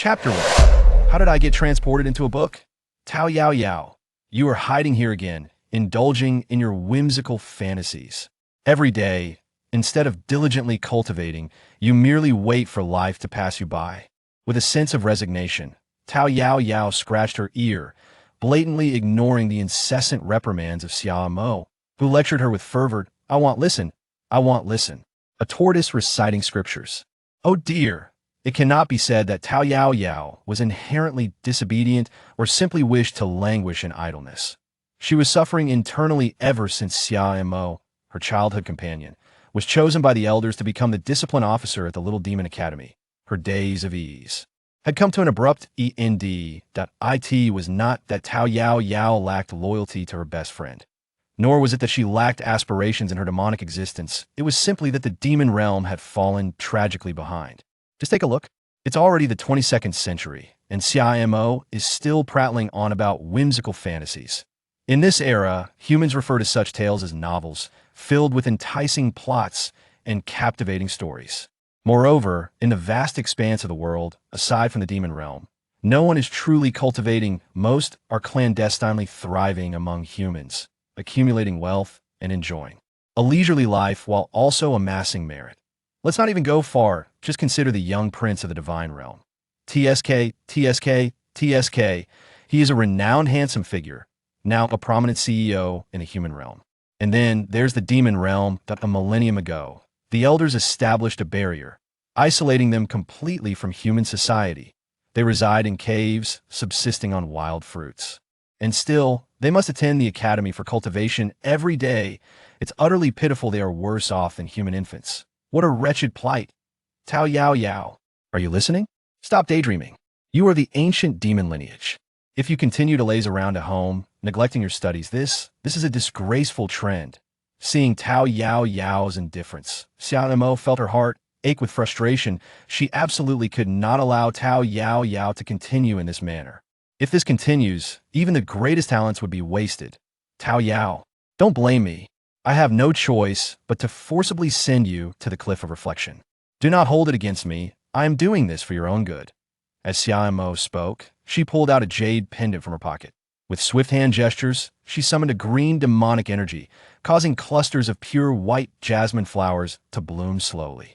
Chapter 1. How did I get transported into a book? Yao Yao, you are hiding here again, indulging in your whimsical fantasies. Every day, instead of diligently cultivating, you merely wait for life to pass you by. With a sense of resignation, Yao Yao scratched her ear, blatantly ignoring the incessant reprimands of Mo, who lectured her with fervor, I want listen, a tortoise reciting scriptures. Oh dear! It cannot be said that Yao Yao was inherently disobedient or simply wished to languish in idleness. She was suffering internally ever since Mo, her childhood companion, was chosen by the elders to become the discipline officer at the Little Demon Academy. Her days of ease had come to an abrupt end. It was not that Yao Yao lacked loyalty to her best friend, nor was it that she lacked aspirations in her demonic existence. It was simply that the demon realm had fallen tragically behind. Just take a look. It's already the 22nd century, and Mo is still prattling on about whimsical fantasies. In this era, humans refer to such tales as novels, filled with enticing plots and captivating stories. Moreover, in the vast expanse of the world, aside from the demon realm, no one is truly cultivating. Most are clandestinely thriving among humans, accumulating wealth and enjoying a leisurely life while also amassing merit. Let's not even go far, just consider the young prince of the divine realm. TSK. He is a renowned handsome figure, now a prominent CEO in the human realm. And then there's the demon realm that a millennium ago, the elders established a barrier, isolating them completely from human society. They reside in caves, subsisting on wild fruits. And still, they must attend the academy for cultivation every day. It's utterly pitiful they are worse off than human infants. What a wretched plight. Yao Yao, are you listening? Stop daydreaming. You are the ancient demon lineage. If you continue to laze around at home, neglecting your studies, this is a disgraceful trend. Seeing Yao Yao's indifference, Mo felt her heart ache with frustration. She absolutely could not allow Yao Yao to continue in this manner. If this continues, even the greatest talents would be wasted. Yao, don't blame me. I have no choice but to forcibly send you to the cliff of reflection. Do not hold it against me. I am doing this for your own good. As Mo spoke, she pulled out a jade pendant from her pocket. With swift hand gestures, she summoned a green demonic energy, causing clusters of pure white jasmine flowers to bloom slowly.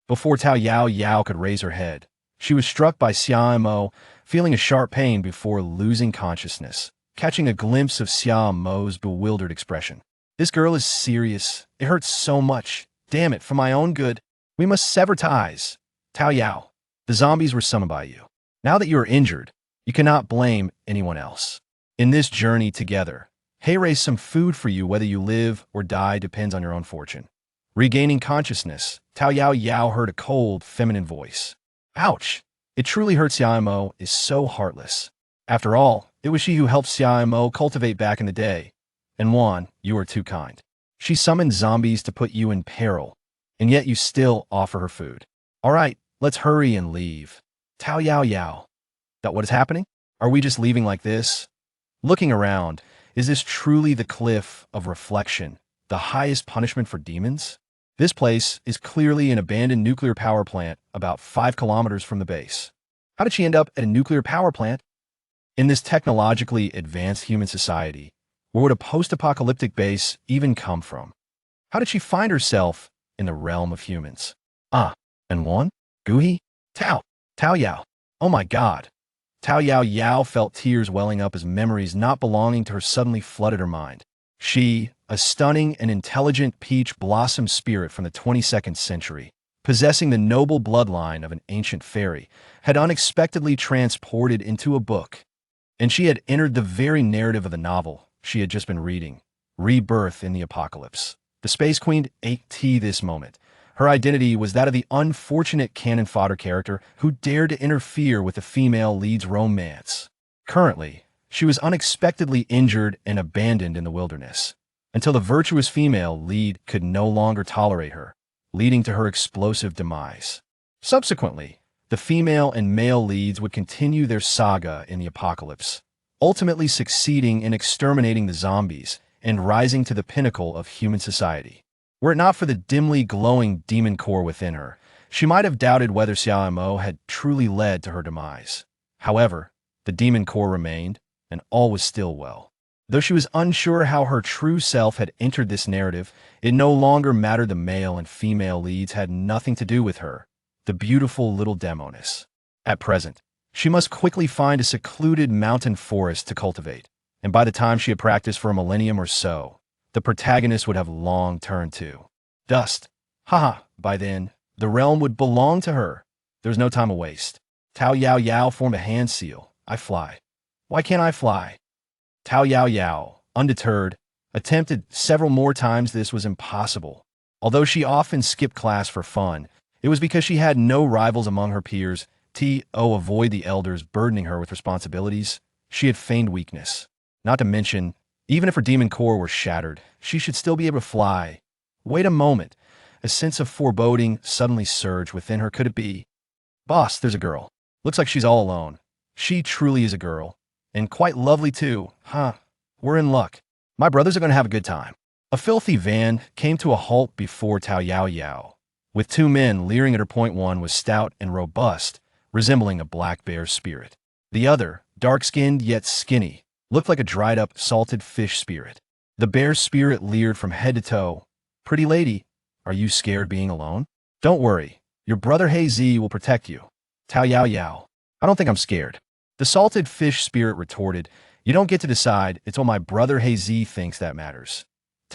Before Yao Yao could raise her head, she was struck by Mo, feeling a sharp pain before losing consciousness, catching a glimpse of Mo's bewildered expression. This girl is serious. It hurts so much. Damn it, for my own good, we must sever ties. Yao, the zombies were summoned by you. Now that you are injured, you cannot blame anyone else. In this journey together, hey, raise some food for you. Whether you live or die depends on your own fortune. Regaining consciousness, Yao Yao heard a cold, feminine voice. Ouch! It truly hurts. Mo is so heartless. After all, it was she who helped Mo cultivate back in the day. And Juan, you are too kind. She summoned zombies to put you in peril, and yet you still offer her food. All right, let's hurry and leave. Yao Yao. That what is happening? Are we just leaving like this? Looking around, is this truly the cliff of reflection, the highest punishment for demons? This place is clearly an abandoned nuclear power plant about 5 kilometers from the base. How did she end up at a nuclear power plant? In this technologically advanced human society, where would a post-apocalyptic base even come from? How did she find herself in the realm of humans? And one? Guhi? Yao Yao. Oh my God. Yao Yao felt tears welling up as memories not belonging to her suddenly flooded her mind. She, a stunning and intelligent peach blossom spirit from the 22nd century, possessing the noble bloodline of an ancient fairy, had unexpectedly transported into a book. And she had entered the very narrative of the novel she had just been reading, Rebirth in the Apocalypse. The Space Queen ate this moment. Her identity was that of the unfortunate cannon fodder character who dared to interfere with the female lead's romance. Currently, she was unexpectedly injured and abandoned in the wilderness, until the virtuous female lead could no longer tolerate her, leading to her explosive demise. Subsequently, the female and male leads would continue their saga in the apocalypse, ultimately succeeding in exterminating the zombies and rising to the pinnacle of human society. Were it not for the dimly glowing demon core within her, She might have doubted whether Xiao Mo had truly led to her demise. However, the demon core remained, and all was still well. Though she was unsure how her true self had entered this narrative, it no longer mattered. The male and female leads had nothing to do with her, the beautiful little demoness. At present, she must quickly find a secluded mountain forest to cultivate, and by the time she had practiced for a millennium or so, the protagonist would have long turned to dust. Haha, by then, the realm would belong to her. There was no time to waste. Yao Yao formed a hand seal. I fly. Why can't I fly? Yao Yao, undeterred, attempted several more times. This was impossible. Although she often skipped class for fun, it was because she had no rivals among her peers. Avoid the elders burdening her with responsibilities. She had feigned weakness. Not to mention, even if her demon core were shattered, she should still be able to fly. Wait a moment. A sense of foreboding suddenly surged within her. Could it be? Boss, there's a girl. Looks like she's all alone. She truly is a girl. And quite lovely too. Huh. We're in luck. My brothers are going to have a good time. A filthy van came to a halt before Yao Yao. With two men leering at her. Point one was stout and robust, resembling a black bear's spirit. The other, dark-skinned yet skinny, looked like a dried-up, salted fish spirit. The bear's spirit leered from head to toe. Pretty lady, are you scared being alone? Don't worry. Your brother Hazy will protect you. Yao Yao. I don't think I'm scared. The salted fish spirit retorted, you don't get to decide. It's what my brother Hazy thinks that matters.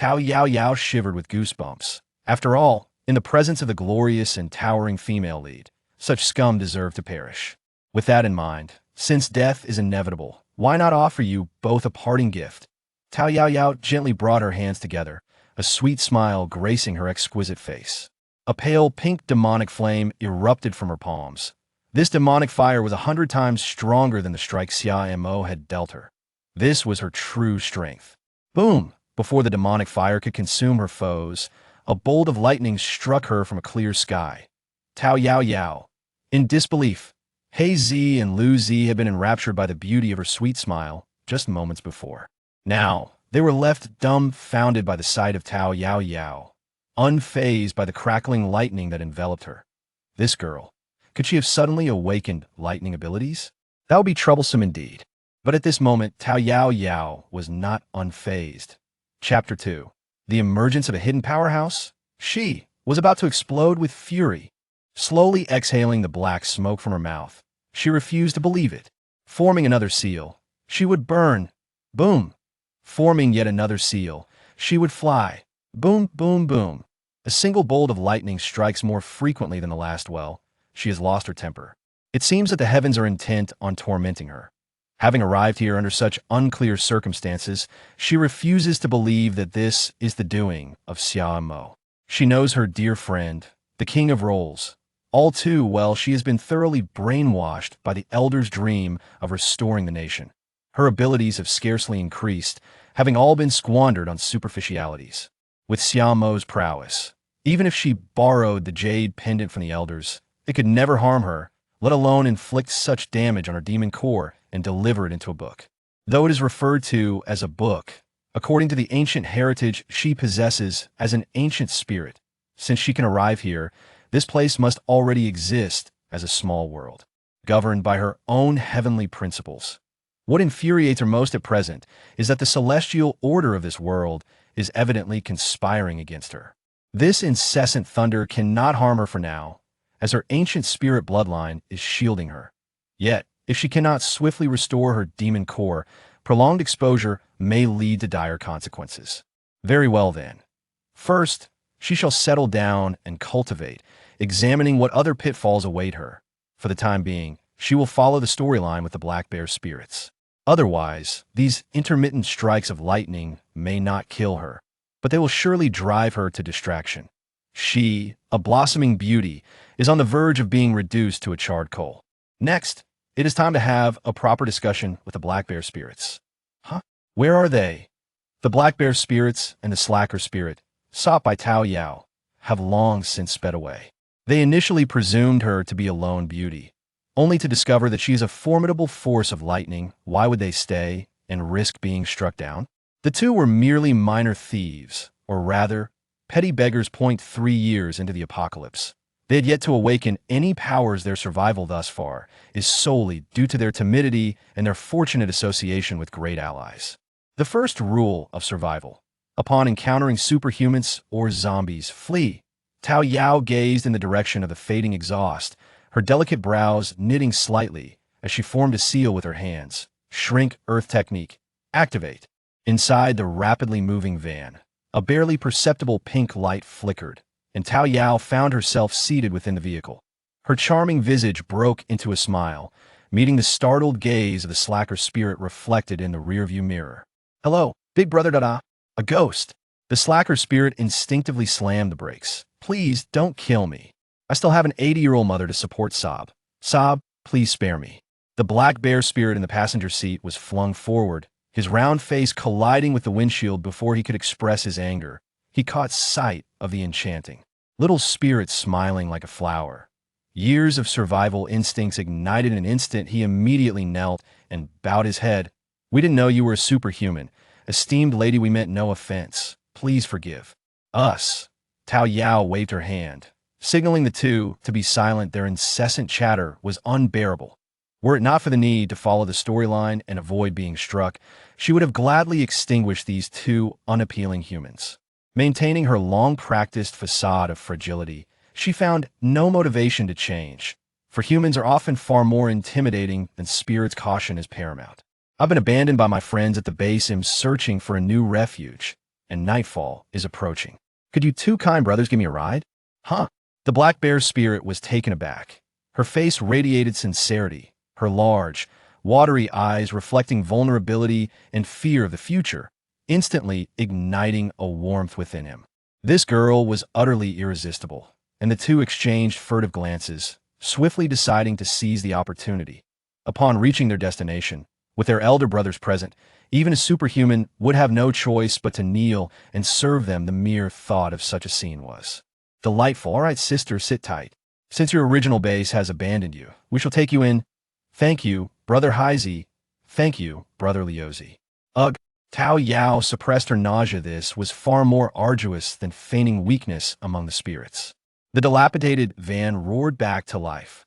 Yao Yao shivered with goosebumps. After all, in the presence of the glorious and towering female lead, such scum deserve to perish. With that in mind, since death is inevitable, why not offer you both a parting gift? Yao Yao gently brought her hands together, a sweet smile gracing her exquisite face. A pale pink demonic flame erupted from her palms. This demonic fire was 100 times stronger than the strike Xiao Mo had dealt her. This was her true strength. Boom! Before the demonic fire could consume her foes, a bolt of lightning struck her from a clear sky. Yao Yao. In disbelief, Hazy and Laozi had been enraptured by the beauty of her sweet smile just moments before. Now, they were left dumbfounded by the sight of Yao Yao, unfazed by the crackling lightning that enveloped her. This girl, could she have suddenly awakened lightning abilities? That would be troublesome indeed. But at this moment, Yao Yao was not unfazed. Chapter 2. The emergence of a hidden powerhouse? She was about to explode with fury. Slowly exhaling the black smoke from her mouth, she refused to believe it. Forming another seal, she would burn. Boom. Forming yet another seal, she would fly. Boom, boom, boom. A single bolt of lightning strikes more frequently than the last. Well, she has lost her temper. It seems that the heavens are intent on tormenting her. Having arrived here under such unclear circumstances, she refuses to believe that this is the doing of Xiao Mo. She knows her dear friend, the king of roles. All too well, she has been thoroughly brainwashed by the elder's dream of restoring the nation. Her abilities have scarcely increased, having all been squandered on superficialities. With Xiao Mo's prowess, even if she borrowed the jade pendant from the elders, it could never harm her, let alone inflict such damage on her demon core and deliver it into a book. Though it is referred to as a book, according to the ancient heritage she possesses as an ancient spirit, since she can arrive here, this place must already exist as a small world, governed by her own heavenly principles. What infuriates her most at present is that the celestial order of this world is evidently conspiring against her. This incessant thunder cannot harm her for now, as her ancient spirit bloodline is shielding her. Yet, if she cannot swiftly restore her demon core, prolonged exposure may lead to dire consequences. Very well then. First, she shall settle down and cultivate, examining what other pitfalls await her. For the time being, she will follow the storyline with the black bear spirits. Otherwise, these intermittent strikes of lightning may not kill her, but they will surely drive her to distraction. She, a blossoming beauty, is on the verge of being reduced to a charred coal. Next, it is time to have a proper discussion with the black bear spirits. Huh? Where are they? The black bear spirits and the slacker spirit, sought by Yao Yao, have long since sped away. They initially presumed her to be a lone beauty, only to discover that she is a formidable force of lightning. Why would they stay and risk being struck down? The two were merely minor thieves, or rather, petty beggars. 3 years into the apocalypse, They had yet to awaken any powers. Their survival thus far is solely due to their timidity and their fortunate association with great allies. The first rule of survival: upon encountering superhumans or zombies, flee. Yao Yao gazed in the direction of the fading exhaust, her delicate brows knitting slightly as she formed a seal with her hands. Shrink Earth technique. Activate. Inside the rapidly moving van, a barely perceptible pink light flickered, and Yao Yao found herself seated within the vehicle. Her charming visage broke into a smile, meeting the startled gaze of the slacker spirit reflected in the rearview mirror. "Hello, big brother Dada." A ghost. The slacker spirit instinctively slammed the brakes. "Please don't kill me. I still have an 80-year-old mother to support. Sob, please spare me." The black bear spirit in the passenger seat was flung forward, his round face colliding with the windshield before he could express his anger. He caught sight of the enchanting little spirit smiling like a flower. Years of survival instincts ignited in an instant. He immediately knelt and bowed his head. "We didn't know you were a superhuman. Esteemed lady, we meant no offense. Please forgive us." Yao Yao waved her hand, signaling the two to be silent. Their incessant chatter was unbearable. Were it not for the need to follow the storyline and avoid being struck, she would have gladly extinguished these two unappealing humans. Maintaining her long-practiced facade of fragility, she found no motivation to change, for humans are often far more intimidating than spirits. Caution is paramount. "I've been abandoned by my friends at the base. I'm searching for a new refuge, and nightfall is approaching. Could you two kind brothers give me a ride?" "Huh?" The black bear spirit was taken aback. Her face radiated sincerity, her large, watery eyes reflecting vulnerability and fear of the future, instantly igniting a warmth within him. This girl was utterly irresistible, and the two exchanged furtive glances, swiftly deciding to seize the opportunity. Upon reaching their destination, with their elder brothers present, even a superhuman would have no choice but to kneel and serve them. The mere thought of such a scene was delightful. "All right, sister, sit tight. Since your original base has abandoned you, we shall take you in." "Thank you, brother Heizi." "Thank you, brother Laozi." "Ugh." Yao Yao suppressed her nausea. This was far more arduous than feigning weakness among the spirits. The dilapidated van roared back to life.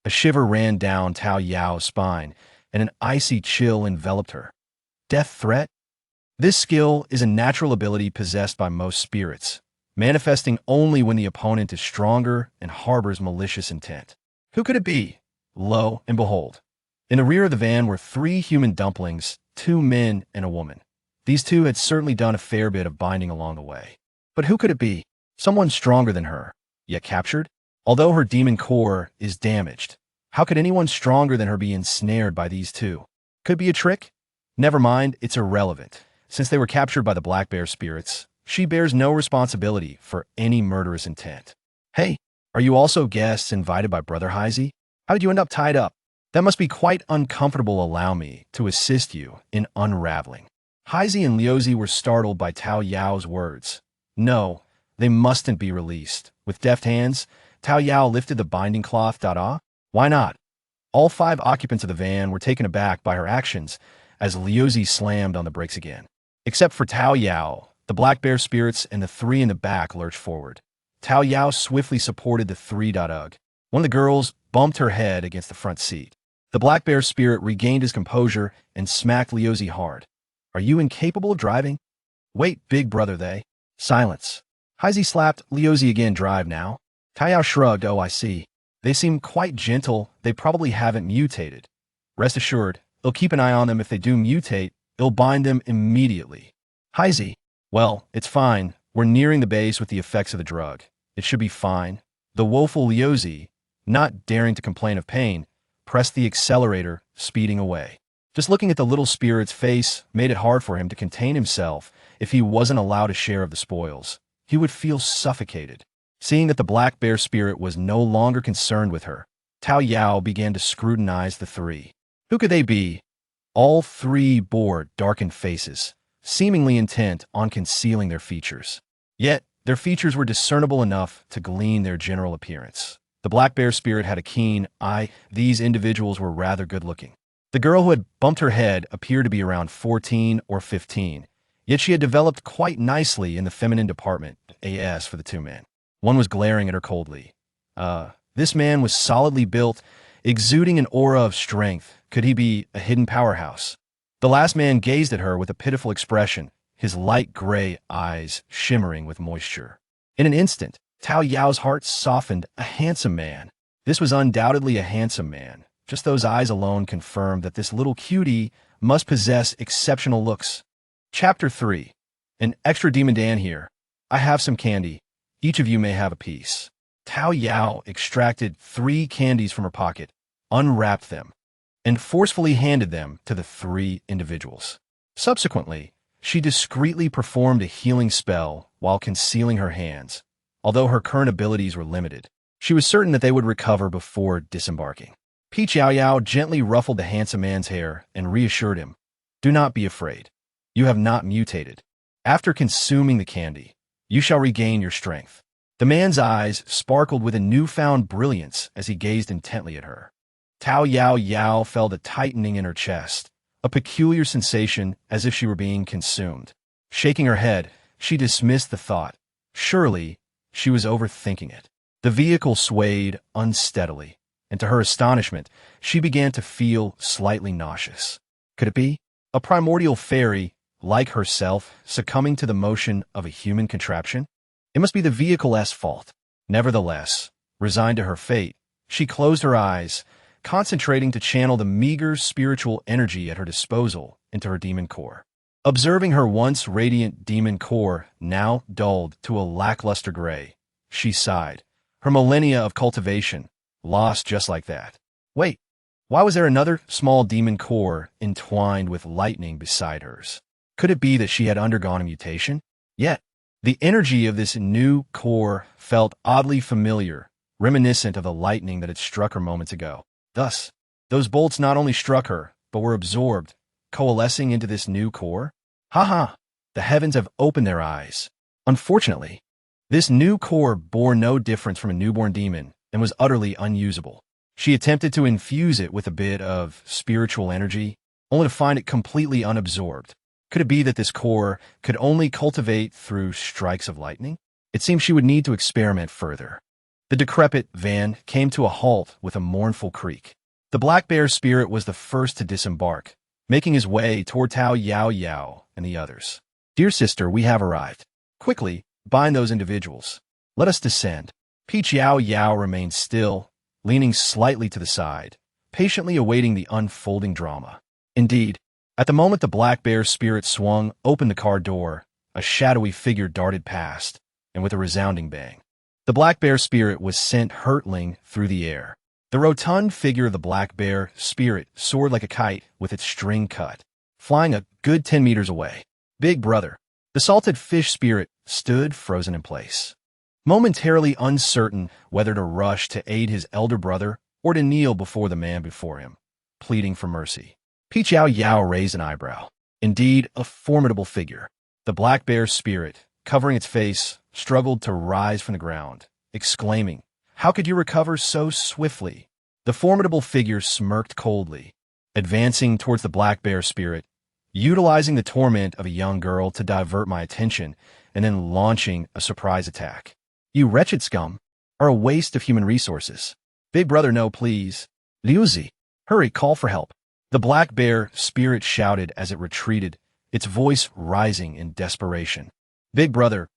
A shiver ran down Yao Yao's spine, and an icy chill enveloped her. Death threat? This skill is a natural ability possessed by most spirits, manifesting only when the opponent is stronger and harbors malicious intent. Who could it be? Lo and behold, in the rear of the van were 3 human dumplings, 2 men and a woman. These two had certainly done a fair bit of binding along the way. But who could it be? Someone stronger than her, yet captured? Although her demon core is damaged, how could anyone stronger than her be ensnared by these two? Could be a trick? Never mind, it's irrelevant. Since they were captured by the black bear spirits, she bears no responsibility for any murderous intent. "Hey, are you also guests invited by Brother Heizi? How did you end up tied up? That must be quite uncomfortable. Allow me to assist you in unraveling." Heizi and Laozi were startled by Yao Yao's words. No, they mustn't be released. With deft hands, Yao Yao lifted the binding cloth. Dada? Why not? All 5 occupants of the van were taken aback by her actions as Laozi slammed on the brakes again. Except for Yao Yao, the black bear spirits and the 3 in the back lurched forward. Yao Yao swiftly supported the 3. Ugh. One of the girls bumped her head against the front seat. The black bear spirit regained his composure and smacked Laozi hard. "Are you incapable of driving?" "Wait, big brother, they." Silence. Heizi slapped Laozi again. "Drive now." Yao Yao shrugged. "Oh, I see. They seem quite gentle. They probably haven't mutated. Rest assured, they'll keep an eye on them. If they do mutate, they'll bind them immediately." Heizi. "Well, it's fine. We're nearing the base with the effects of the drug. It should be fine." The woeful Laozi, not daring to complain of pain, pressed the accelerator, speeding away. Just looking at the little spirit's face made it hard for him to contain himself. If he wasn't allowed a share of the spoils, he would feel suffocated. Seeing that the black bear spirit was no longer concerned with her, Yao Yao began to scrutinize the 3. Who could they be? All 3 bore darkened faces, seemingly intent on concealing their features. Yet, their features were discernible enough to glean their general appearance. The black bear spirit had a keen eye. These individuals were rather good-looking. The girl who had bumped her head appeared to be around 14 or 15, yet she had developed quite nicely in the feminine department, as for the 2 men. One was glaring at her coldly. This man was solidly built, exuding an aura of strength. Could he be a hidden powerhouse? The last man gazed at her with a pitiful expression, his light gray eyes shimmering with moisture. In an instant, Yao Yao's heart softened. A handsome man. This was undoubtedly a handsome man. Just those eyes alone confirmed that this little cutie must possess exceptional looks. Chapter 3. An extra demon Dan here. I have some candy. Each of you may have a piece. Yao Yao extracted 3 candies from her pocket, unwrapped them, and forcefully handed them to the 3 individuals. Subsequently, she discreetly performed a healing spell while concealing her hands. Although her current abilities were limited, she was certain that they would recover before disembarking. Yao Yao gently ruffled the handsome man's hair and reassured him, "Do not be afraid. You have not mutated. After consuming the candy, you shall regain your strength." The man's eyes sparkled with a newfound brilliance as he gazed intently at her. Yao Yao felt a tightening in her chest, a peculiar sensation as if she were being consumed. Shaking her head, she dismissed the thought. Surely, she was overthinking it. The vehicle swayed unsteadily, and to her astonishment, she began to feel slightly nauseous. Could it be a primordial fairy, like herself, succumbing to the motion of a human contraption? It must be the vehicle's fault. Nevertheless, resigned to her fate, she closed her eyes, concentrating to channel the meager spiritual energy at her disposal into her demon core. Observing her once radiant demon core now dulled to a lackluster gray, she sighed. Her millennia of cultivation lost just like that. Wait, why was there another small demon core entwined with lightning beside hers? Could it be that she had undergone a mutation? Yet, the energy of this new core felt oddly familiar, reminiscent of the lightning that had struck her moments ago. Thus, those bolts not only struck her, but were absorbed, coalescing into this new core? Ha! The heavens have opened their eyes. Unfortunately, this new core bore no difference from a newborn demon and was utterly unusable. She attempted to infuse it with a bit of spiritual energy, only to find it completely unabsorbed. Could it be that this core could only cultivate through strikes of lightning? It seemed she would need to experiment further. The decrepit van came to a halt with a mournful creak. The black bear spirit was the first to disembark, making his way toward Yao Yao and the others. "Dear sister, we have arrived. Quickly, bind those individuals. Let us descend." Yao Yao remained still, leaning slightly to the side, patiently awaiting the unfolding drama. Indeed, at the moment the black bear spirit swung open the car door, a shadowy figure darted past, and with a resounding bang, the black bear spirit was sent hurtling through the air. The rotund figure of the black bear spirit soared like a kite with its string cut, flying a good 10 meters away. Big brother, the salted fish spirit, stood frozen in place, momentarily uncertain whether to rush to aid his elder brother or to kneel before the man before him, pleading for mercy. Yao Yao raised an eyebrow. Indeed, a formidable figure. The black bear spirit, covering its face, struggled to rise from the ground, exclaiming, "How could you recover so swiftly?" The formidable figure smirked coldly, advancing towards the black bear spirit, utilizing the torment of a young girl to divert my attention, and then launching a surprise attack. "You wretched scum are a waste of human resources. Big brother, no, please. Laozi, hurry, call for help." The black bear spirit shouted as it retreated, its voice rising in desperation. Big brother,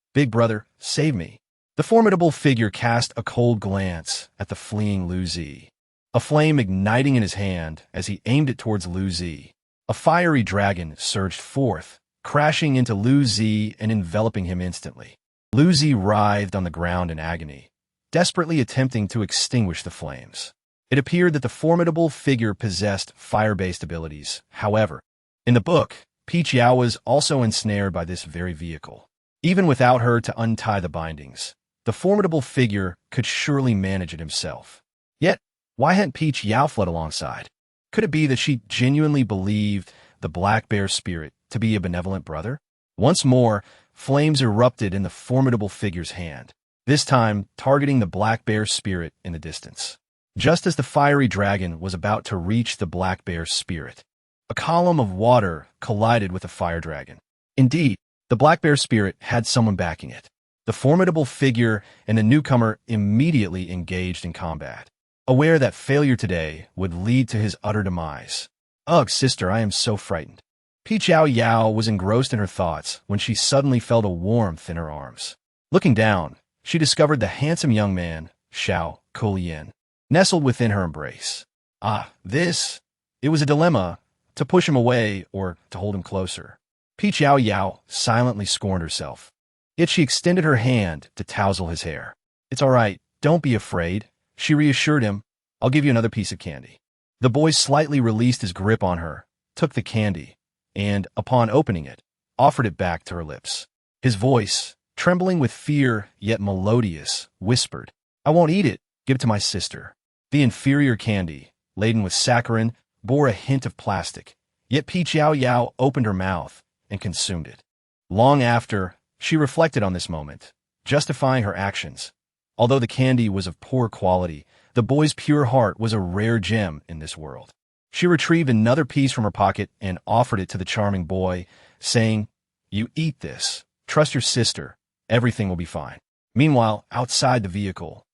save me." The formidable figure cast a cold glance at the fleeing Laozi, a flame igniting in his hand as he aimed it towards Laozi. A fiery dragon surged forth, crashing into Laozi and enveloping him instantly. Laozi writhed on the ground in agony, desperately attempting to extinguish the flames. It appeared that the formidable figure possessed fire-based abilities. However, in the book, Yao was also ensnared by this very vehicle. Even without her to untie the bindings, the formidable figure could surely manage it himself. Yet, why hadn't Yao fled alongside? Could it be that she genuinely believed the black bear spirit to be a benevolent brother? Once more, flames erupted in the formidable figure's hand, this time targeting the black bear spirit in the distance. Just as the fiery dragon was about to reach the black bear spirit, a column of water collided with the fire dragon. Indeed, the black bear spirit had someone backing it. The formidable figure and the newcomer immediately engaged in combat, aware that failure today would lead to his utter demise. Ugh, sister, I am so frightened. Yao Yao was engrossed in her thoughts when she suddenly felt a warmth in her arms. Looking down, she discovered the handsome young man, Shao Kulian, nestled within her embrace. It was a dilemma, to push him away or to hold him closer. Yao Yao silently scorned herself. Yet she extended her hand to tousle his hair. It's all right, don't be afraid, she reassured him. I'll give you another piece of candy. The boy slightly released his grip on her, took the candy, and, upon opening it, offered it back to her lips. His voice, trembling with fear yet melodious, whispered, I won't eat it, give it to my sister. The inferior candy, laden with saccharin, bore a hint of plastic, yet Yao Yao opened her mouth and consumed it. Long after, she reflected on this moment, justifying her actions. Although the candy was of poor quality, the boy's pure heart was a rare gem in this world. She retrieved another piece from her pocket and offered it to the charming boy, saying, You eat this. Trust your sister. Everything will be fine. Meanwhile, outside the vehicle,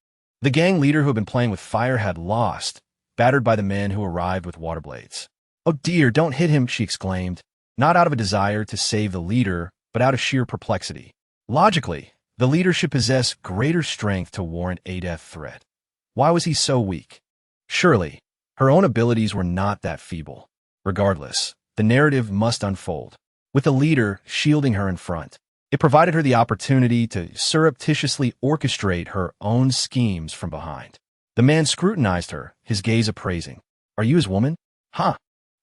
the gang leader who had been playing with fire had lost, battered by the men who arrived with water blades. Oh dear, don't hit him, she exclaimed, not out of a desire to save the leader, but out of sheer perplexity. Logically, the leader should possess greater strength to warrant a death threat. Why was he so weak? Surely, her own abilities were not that feeble. Regardless, the narrative must unfold. With the leader shielding her in front, it provided her the opportunity to surreptitiously orchestrate her own schemes from behind. The man scrutinized her, his gaze appraising. Are you his woman? Huh?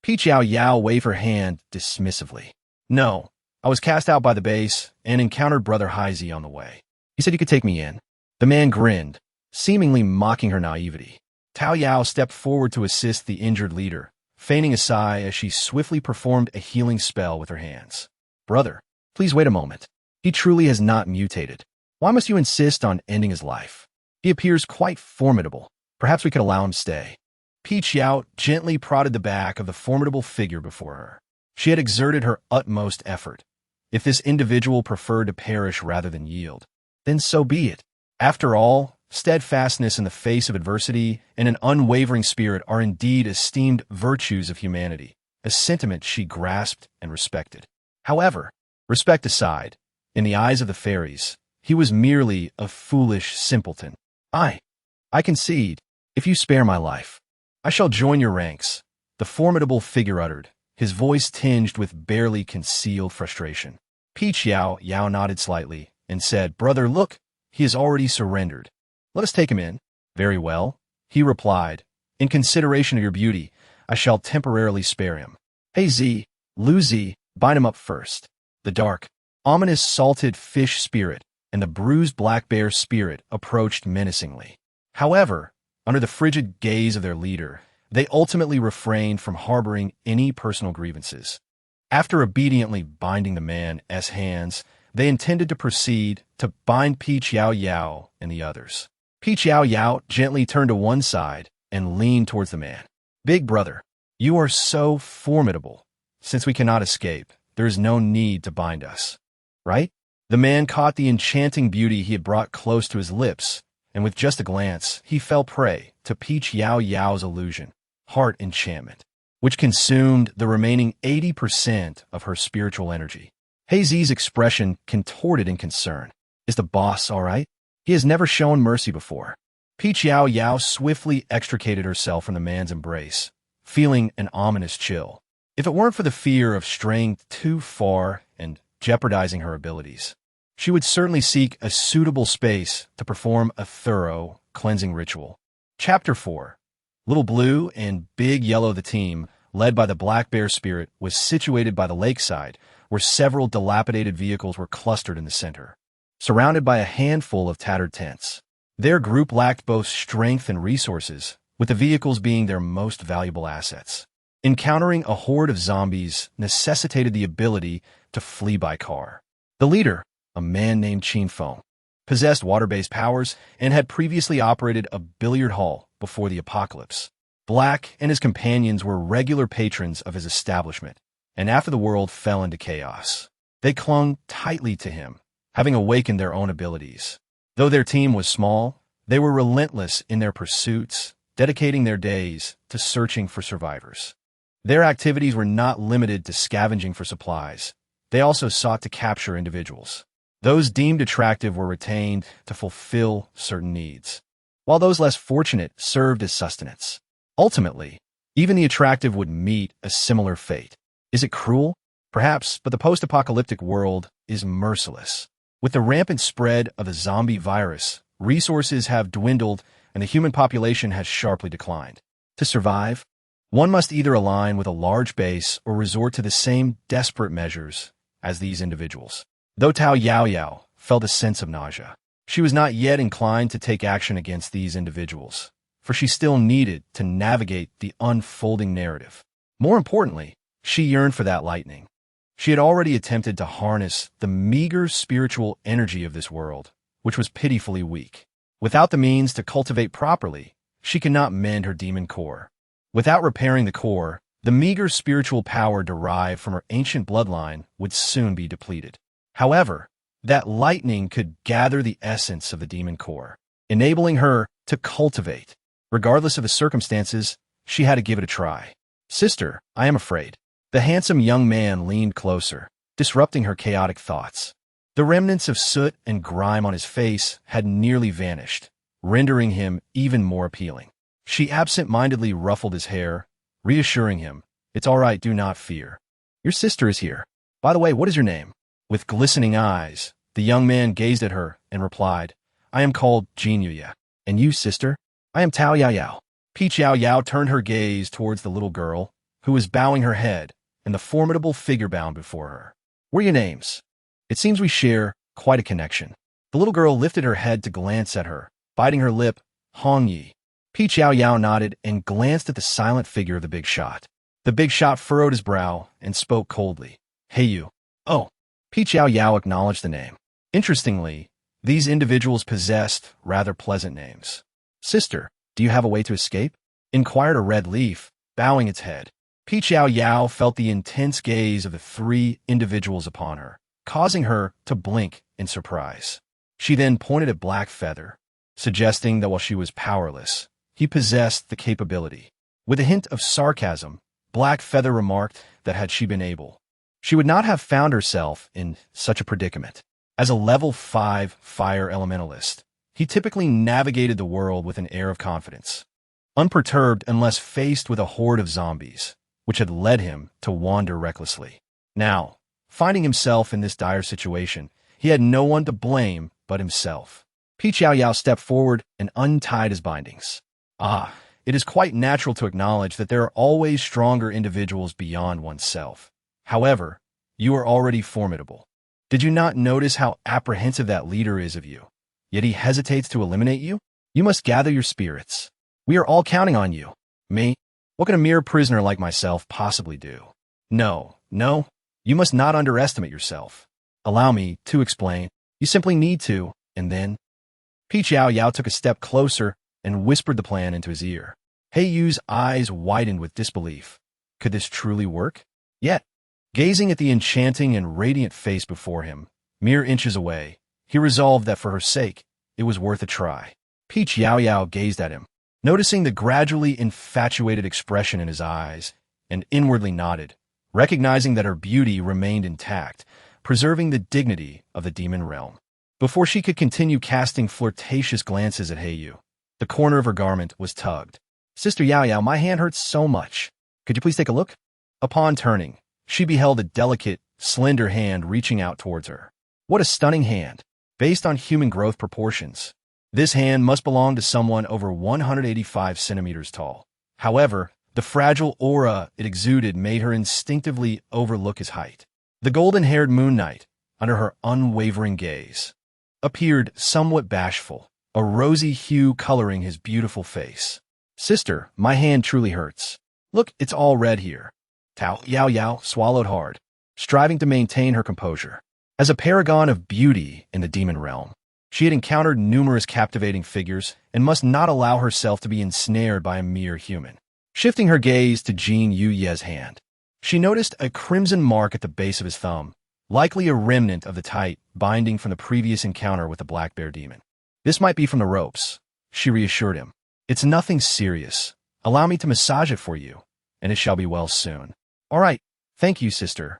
Yao Yao waved her hand dismissively. No, I was cast out by the base and encountered Brother Haizi on the way. He said you could take me in. The man grinned, seemingly mocking her naivety. Yao Yao stepped forward to assist the injured leader, feigning a sigh as she swiftly performed a healing spell with her hands. Brother, please wait a moment. He truly has not mutated. Why must you insist on ending his life? He appears quite formidable. Perhaps we could allow him stay. Yao gently prodded the back of the formidable figure before her. She had exerted her utmost effort. If this individual preferred to perish rather than yield, then so be it. After all, steadfastness in the face of adversity and an unwavering spirit are indeed esteemed virtues of humanity, a sentiment she grasped and respected. However, respect aside, in the eyes of the fairies, he was merely a foolish simpleton. I concede, if you spare my life, I shall join your ranks, the formidable figure uttered, his voice tinged with barely concealed frustration. Yao Yao nodded slightly and said, Brother, look, he has already surrendered. Let us take him in. Very well, he replied. In consideration of your beauty, I shall temporarily spare him. Hey Laozi, bind him up first. The dark, ominous salted fish spirit and the bruised black bear spirit approached menacingly. However, under the frigid gaze of their leader, they ultimately refrained from harboring any personal grievances. After obediently binding the man's hands, they intended to proceed to bind Yao Yao and the others. Yao Yao gently turned to one side and leaned towards the man. Big brother, you are so formidable. Since we cannot escape, there is no need to bind us. Right? The man caught the enchanting beauty he had brought close to his lips, and with just a glance, he fell prey to Yao Yao's illusion, heart enchantment, which consumed the remaining 80% of her spiritual energy. Zi's expression contorted in concern. Is the boss all right? He has never shown mercy before. Yao Yao swiftly extricated herself from the man's embrace, feeling an ominous chill. If it weren't for the fear of straying too far and jeopardizing her abilities, she would certainly seek a suitable space to perform a thorough cleansing ritual. Chapter 4. Little Blue and Big Yellow, the team, led by the Black Bear Spirit, was situated by the lakeside, where several dilapidated vehicles were clustered in the center, surrounded by a handful of tattered tents. Their group lacked both strength and resources, with the vehicles being their most valuable assets. Encountering a horde of zombies necessitated the ability to flee by car. The leader, a man named Chinfeng, possessed water-based powers and had previously operated a billiard hall before the apocalypse. Black and his companions were regular patrons of his establishment, and after the world fell into chaos, they clung tightly to him, having awakened their own abilities. Though their team was small, they were relentless in their pursuits, dedicating their days to searching for survivors. Their activities were not limited to scavenging for supplies. They also sought to capture individuals. Those deemed attractive were retained to fulfill certain needs, while those less fortunate served as sustenance. Ultimately, even the attractive would meet a similar fate. Is it cruel? Perhaps, but the post-apocalyptic world is merciless. With the rampant spread of the zombie virus, resources have dwindled and the human population has sharply declined. To survive, one must either align with a large base or resort to the same desperate measures as these individuals. Though Yao Yao felt a sense of nausea, she was not yet inclined to take action against these individuals, for she still needed to navigate the unfolding narrative. More importantly, she yearned for that lightning. She had already attempted to harness the meager spiritual energy of this world, which was pitifully weak. Without the means to cultivate properly, she could not mend her demon core. Without repairing the core, the meager spiritual power derived from her ancient bloodline would soon be depleted. However, that lightning could gather the essence of the demon core, enabling her to cultivate. Regardless of the circumstances, she had to give it a try. "Sister, I am afraid." The handsome young man leaned closer, disrupting her chaotic thoughts. The remnants of soot and grime on his face had nearly vanished, rendering him even more appealing. She absent-mindedly ruffled his hair, reassuring him, "It's all right, do not fear. Your sister is here. By the way, what is your name?" With glistening eyes, the young man gazed at her and replied, "I am called Jinyuya. And you, sister?" "I am Yao Yao." Yao Yao turned her gaze towards the little girl, who was bowing her head, and the formidable figure bound before her. "What are your names? It seems we share quite a connection." The little girl lifted her head to glance at her, biting her lip. "Hong Yi." Yao Yao nodded and glanced at the silent figure of the big shot. The big shot furrowed his brow and spoke coldly. "Hey you." "Oh." Yao Yao acknowledged the name. Interestingly, these individuals possessed rather pleasant names. "Sister, do you have a way to escape?" inquired a red leaf, bowing its head. Yao Yao felt the intense gaze of the three individuals upon her, causing her to blink in surprise. She then pointed at Black Feather, suggesting that while she was powerless, he possessed the capability. With a hint of sarcasm, Black Feather remarked that had she been able, she would not have found herself in such a predicament. As a level 5 fire elementalist, he typically navigated the world with an air of confidence, unperturbed unless faced with a horde of zombies, which had led him to wander recklessly. Now, finding himself in this dire situation, he had no one to blame but himself. Yao Yao stepped forward and untied his bindings. It is quite natural to acknowledge that there are always stronger individuals beyond oneself. However, you are already formidable. Did you not notice how apprehensive that leader is of you? Yet he hesitates to eliminate you? You must gather your spirits. We are all counting on you. Me? What can a mere prisoner like myself possibly do? No, you must not underestimate yourself. Allow me to explain. You simply need to, and then... Yao Yao took a step closer and whispered the plan into his ear. Yu's eyes widened with disbelief. Could this truly work? Yet, gazing at the enchanting and radiant face before him, mere inches away, he resolved that for her sake, it was worth a try. Yao Yao gazed at him, noticing the gradually infatuated expression in his eyes, and inwardly nodded, recognizing that her beauty remained intact, preserving the dignity of the demon realm. Before she could continue casting flirtatious glances at Yu, the corner of her garment was tugged. "Sister Yao Yao, my hand hurts so much. Could you please take a look?" Upon turning, she beheld a delicate, slender hand reaching out towards her. What a stunning hand! Based on human growth proportions, this hand must belong to someone over 185 centimeters tall. However, the fragile aura it exuded made her instinctively overlook his height. The golden-haired Moon Knight, under her unwavering gaze, appeared somewhat bashful, a rosy hue coloring his beautiful face. "Sister, my hand truly hurts. Look, it's all red here." Yao Yao swallowed hard, striving to maintain her composure. As a paragon of beauty in the demon realm, she had encountered numerous captivating figures and must not allow herself to be ensnared by a mere human. Shifting her gaze to Jinyuya's hand, she noticed a crimson mark at the base of his thumb, likely a remnant of the tight binding from the previous encounter with the black bear demon. This might be from the ropes, she reassured him. It's nothing serious. Allow me to massage it for you, and it shall be well soon. All right, thank you, sister.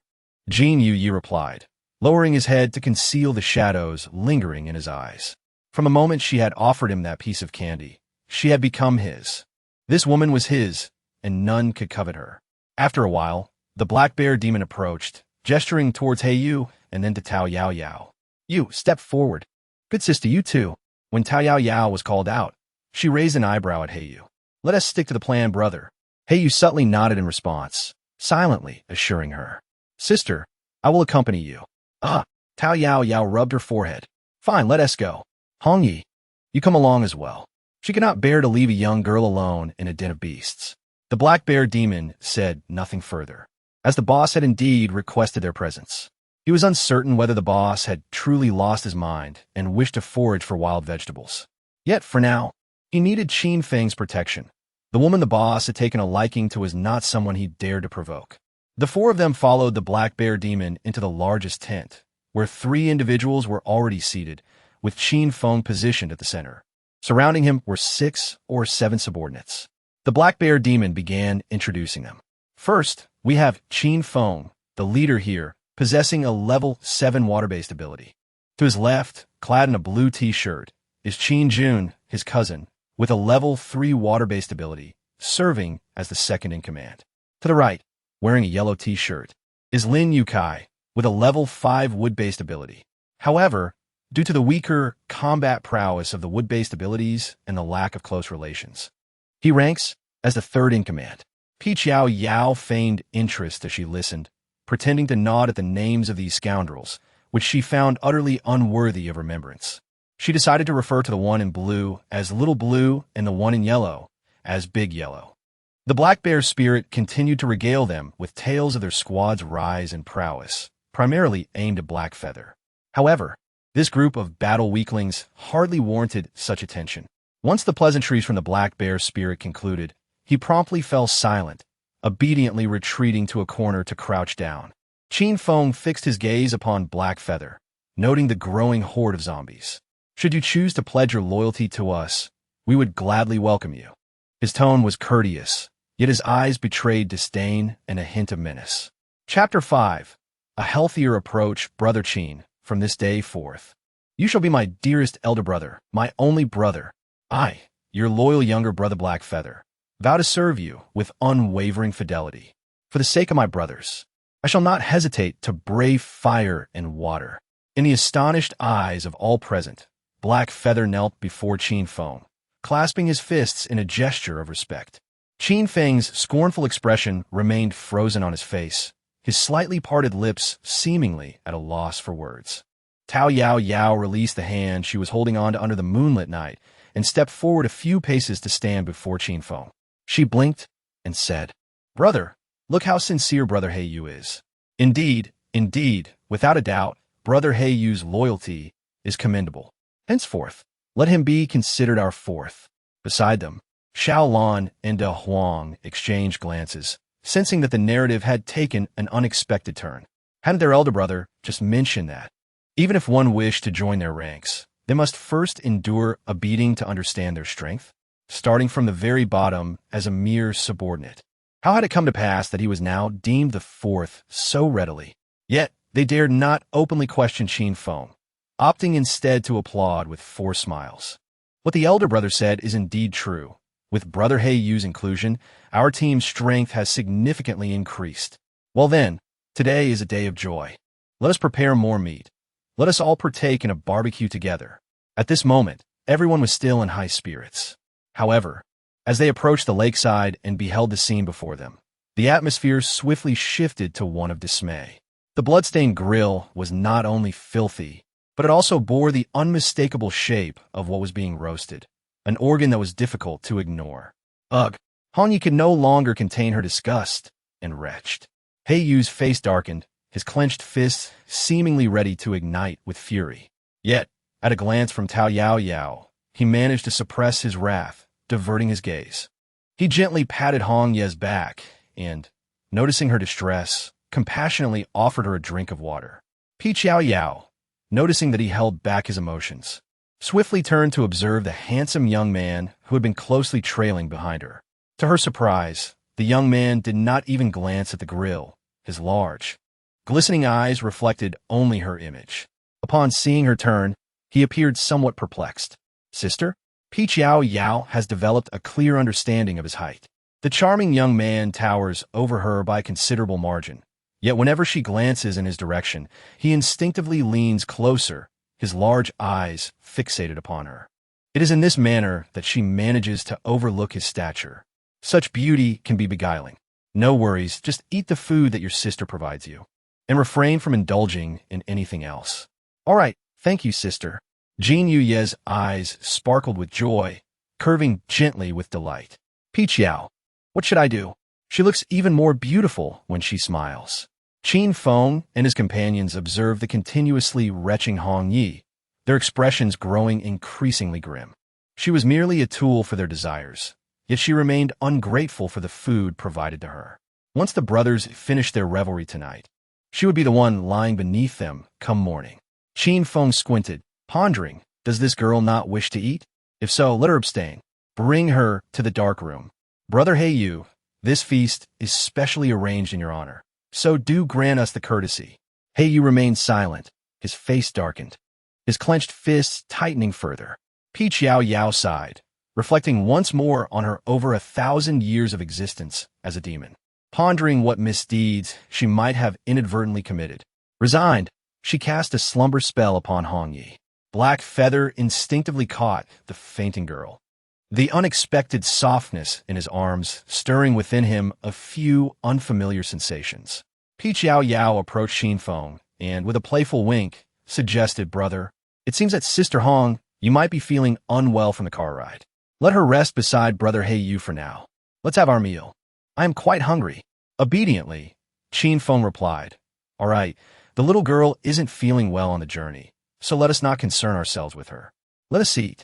Jin Yu replied, lowering his head to conceal the shadows lingering in his eyes. From the moment she had offered him that piece of candy, she had become his. This woman was his, and none could covet her. After a while, the black bear demon approached, gesturing towards He Yu and then to Yao Yao. You, step forward. Good sister, you too. When Yao Yao was called out, she raised an eyebrow at He Yu. Let us stick to the plan, brother. He Yu subtly nodded in response, silently assuring her. Sister, I will accompany you. Yao Yao rubbed her forehead. Fine, let us go. Hong Yi, you come along as well. She could not bear to leave a young girl alone in a den of beasts. The black bear demon said nothing further, as the boss had indeed requested their presence. He was uncertain whether the boss had truly lost his mind and wished to forage for wild vegetables. Yet, for now, he needed Qin Feng's protection. The woman the boss had taken a liking to was not someone he dared to provoke. The four of them followed the black bear demon into the largest tent, where 3 individuals were already seated, with Qin Feng positioned at the center. Surrounding him were 6 or 7 subordinates. The black bear demon began introducing them. First, we have Qin Feng, the leader here, possessing a level 7 water-based ability. To his left, clad in a blue t-shirt, is Qin Jun, his cousin, with a level 3 water-based ability, serving as the second in command. To the right, wearing a yellow t-shirt, is Lin Yukai, with a level 5 wood-based ability. However, due to the weaker combat prowess of the wood-based abilities and the lack of close relations, he ranks as the third in command. Yao Yao feigned interest as she listened, pretending to nod at the names of these scoundrels, which she found utterly unworthy of remembrance. She decided to refer to the one in blue as Little Blue and the one in yellow as Big Yellow. The black bear spirit continued to regale them with tales of their squad's rise and prowess, primarily aimed at Black Feather. However, this group of battle weaklings hardly warranted such attention. Once the pleasantries from the black bear spirit concluded, he promptly fell silent, obediently retreating to a corner to crouch down. Qin Feng fixed his gaze upon Black Feather, noting the growing horde of zombies. Should you choose to pledge your loyalty to us, we would gladly welcome you. His tone was courteous, yet his eyes betrayed disdain and a hint of menace. Chapter 5. A healthier approach, Brother Qin, from this day forth. You shall be my dearest elder brother, my only brother. I, your loyal younger brother Black Feather, vow to serve you with unwavering fidelity. For the sake of my brothers, I shall not hesitate to brave fire and water. In the astonished eyes of all present, Black Feather knelt before Qin Feng, clasping his fists in a gesture of respect. Qin Feng's scornful expression remained frozen on his face, his slightly parted lips seemingly at a loss for words. Yao Yao released the hand she was holding on to under the moonlit night and stepped forward a few paces to stand before Qin Feng. She blinked and said, Brother, look how sincere Brother He Yu is. Indeed, without a doubt, Brother He Yu's loyalty is commendable. Henceforth, let him be considered our fourth. Beside them, Xiaolan and De Huang exchanged glances, sensing that the narrative had taken an unexpected turn. Hadn't their elder brother just mentioned that? Even if one wished to join their ranks, they must first endure a beating to understand their strength, starting from the very bottom as a mere subordinate. How had it come to pass that he was now deemed the fourth so readily? Yet, they dared not openly question Qin Feng, opting instead to applaud with 4 smiles. What the elder brother said is indeed true. With Brother He Yu's inclusion, our team's strength has significantly increased. Well then, today is a day of joy. Let us prepare more meat. Let us all partake in a barbecue together. At this moment, everyone was still in high spirits. However, as they approached the lakeside and beheld the scene before them, the atmosphere swiftly shifted to one of dismay. The bloodstained grill was not only filthy, but it also bore the unmistakable shape of what was being roasted, an organ that was difficult to ignore. Ugh! Hong Yi could no longer contain her disgust and retched. He Yu's face darkened, his clenched fists seemingly ready to ignite with fury. Yet, at a glance from Yao Yao, he managed to suppress his wrath, diverting his gaze. He gently patted Hong Ye's back and, noticing her distress, compassionately offered her a drink of water. Yao Yao, noticing that he held back his emotions, swiftly turned to observe the handsome young man who had been closely trailing behind her. To her surprise, the young man did not even glance at the grill. His large, glistening eyes reflected only her image. Upon seeing her turn, he appeared somewhat perplexed. Sister? Yao Yao has developed a clear understanding of his height. The charming young man towers over her by a considerable margin. Yet whenever she glances in his direction, he instinctively leans closer, his large eyes fixated upon her. It is in this manner that she manages to overlook his stature. Such beauty can be beguiling. No worries, just eat the food that your sister provides you, and refrain from indulging in anything else. All right, thank you, sister. Jin Yuye's eyes sparkled with joy, curving gently with delight. Yao, what should I do? She looks even more beautiful when she smiles. Qin Feng and his companions observed the continuously retching Hong Yi, their expressions growing increasingly grim. She was merely a tool for their desires, yet she remained ungrateful for the food provided to her. Once the brothers finished their revelry tonight, she would be the one lying beneath them come morning. Qin Feng squinted, pondering, does this girl not wish to eat? If so, let her abstain. Bring her to the dark room. Brother Yu, this feast is specially arranged in your honor, so do grant us the courtesy. Yu remained silent, his face darkened, his clenched fists tightening further. Yao Yao sighed, reflecting once more on her over 1,000 years of existence as a demon, pondering what misdeeds she might have inadvertently committed. Resigned, she cast a slumber spell upon Hong Yi. Black Feather instinctively caught the fainting girl, the unexpected softness in his arms stirring within him a few unfamiliar sensations. Yao Yao approached Qin Feng and, with a playful wink, suggested, Brother, it seems that Sister Hong, you might be feeling unwell from the car ride. Let her rest beside Brother Yu for now. Let's have our meal. I am quite hungry. Obediently, Qin Feng replied, All right, the little girl isn't feeling well on the journey, so let us not concern ourselves with her. Let us eat.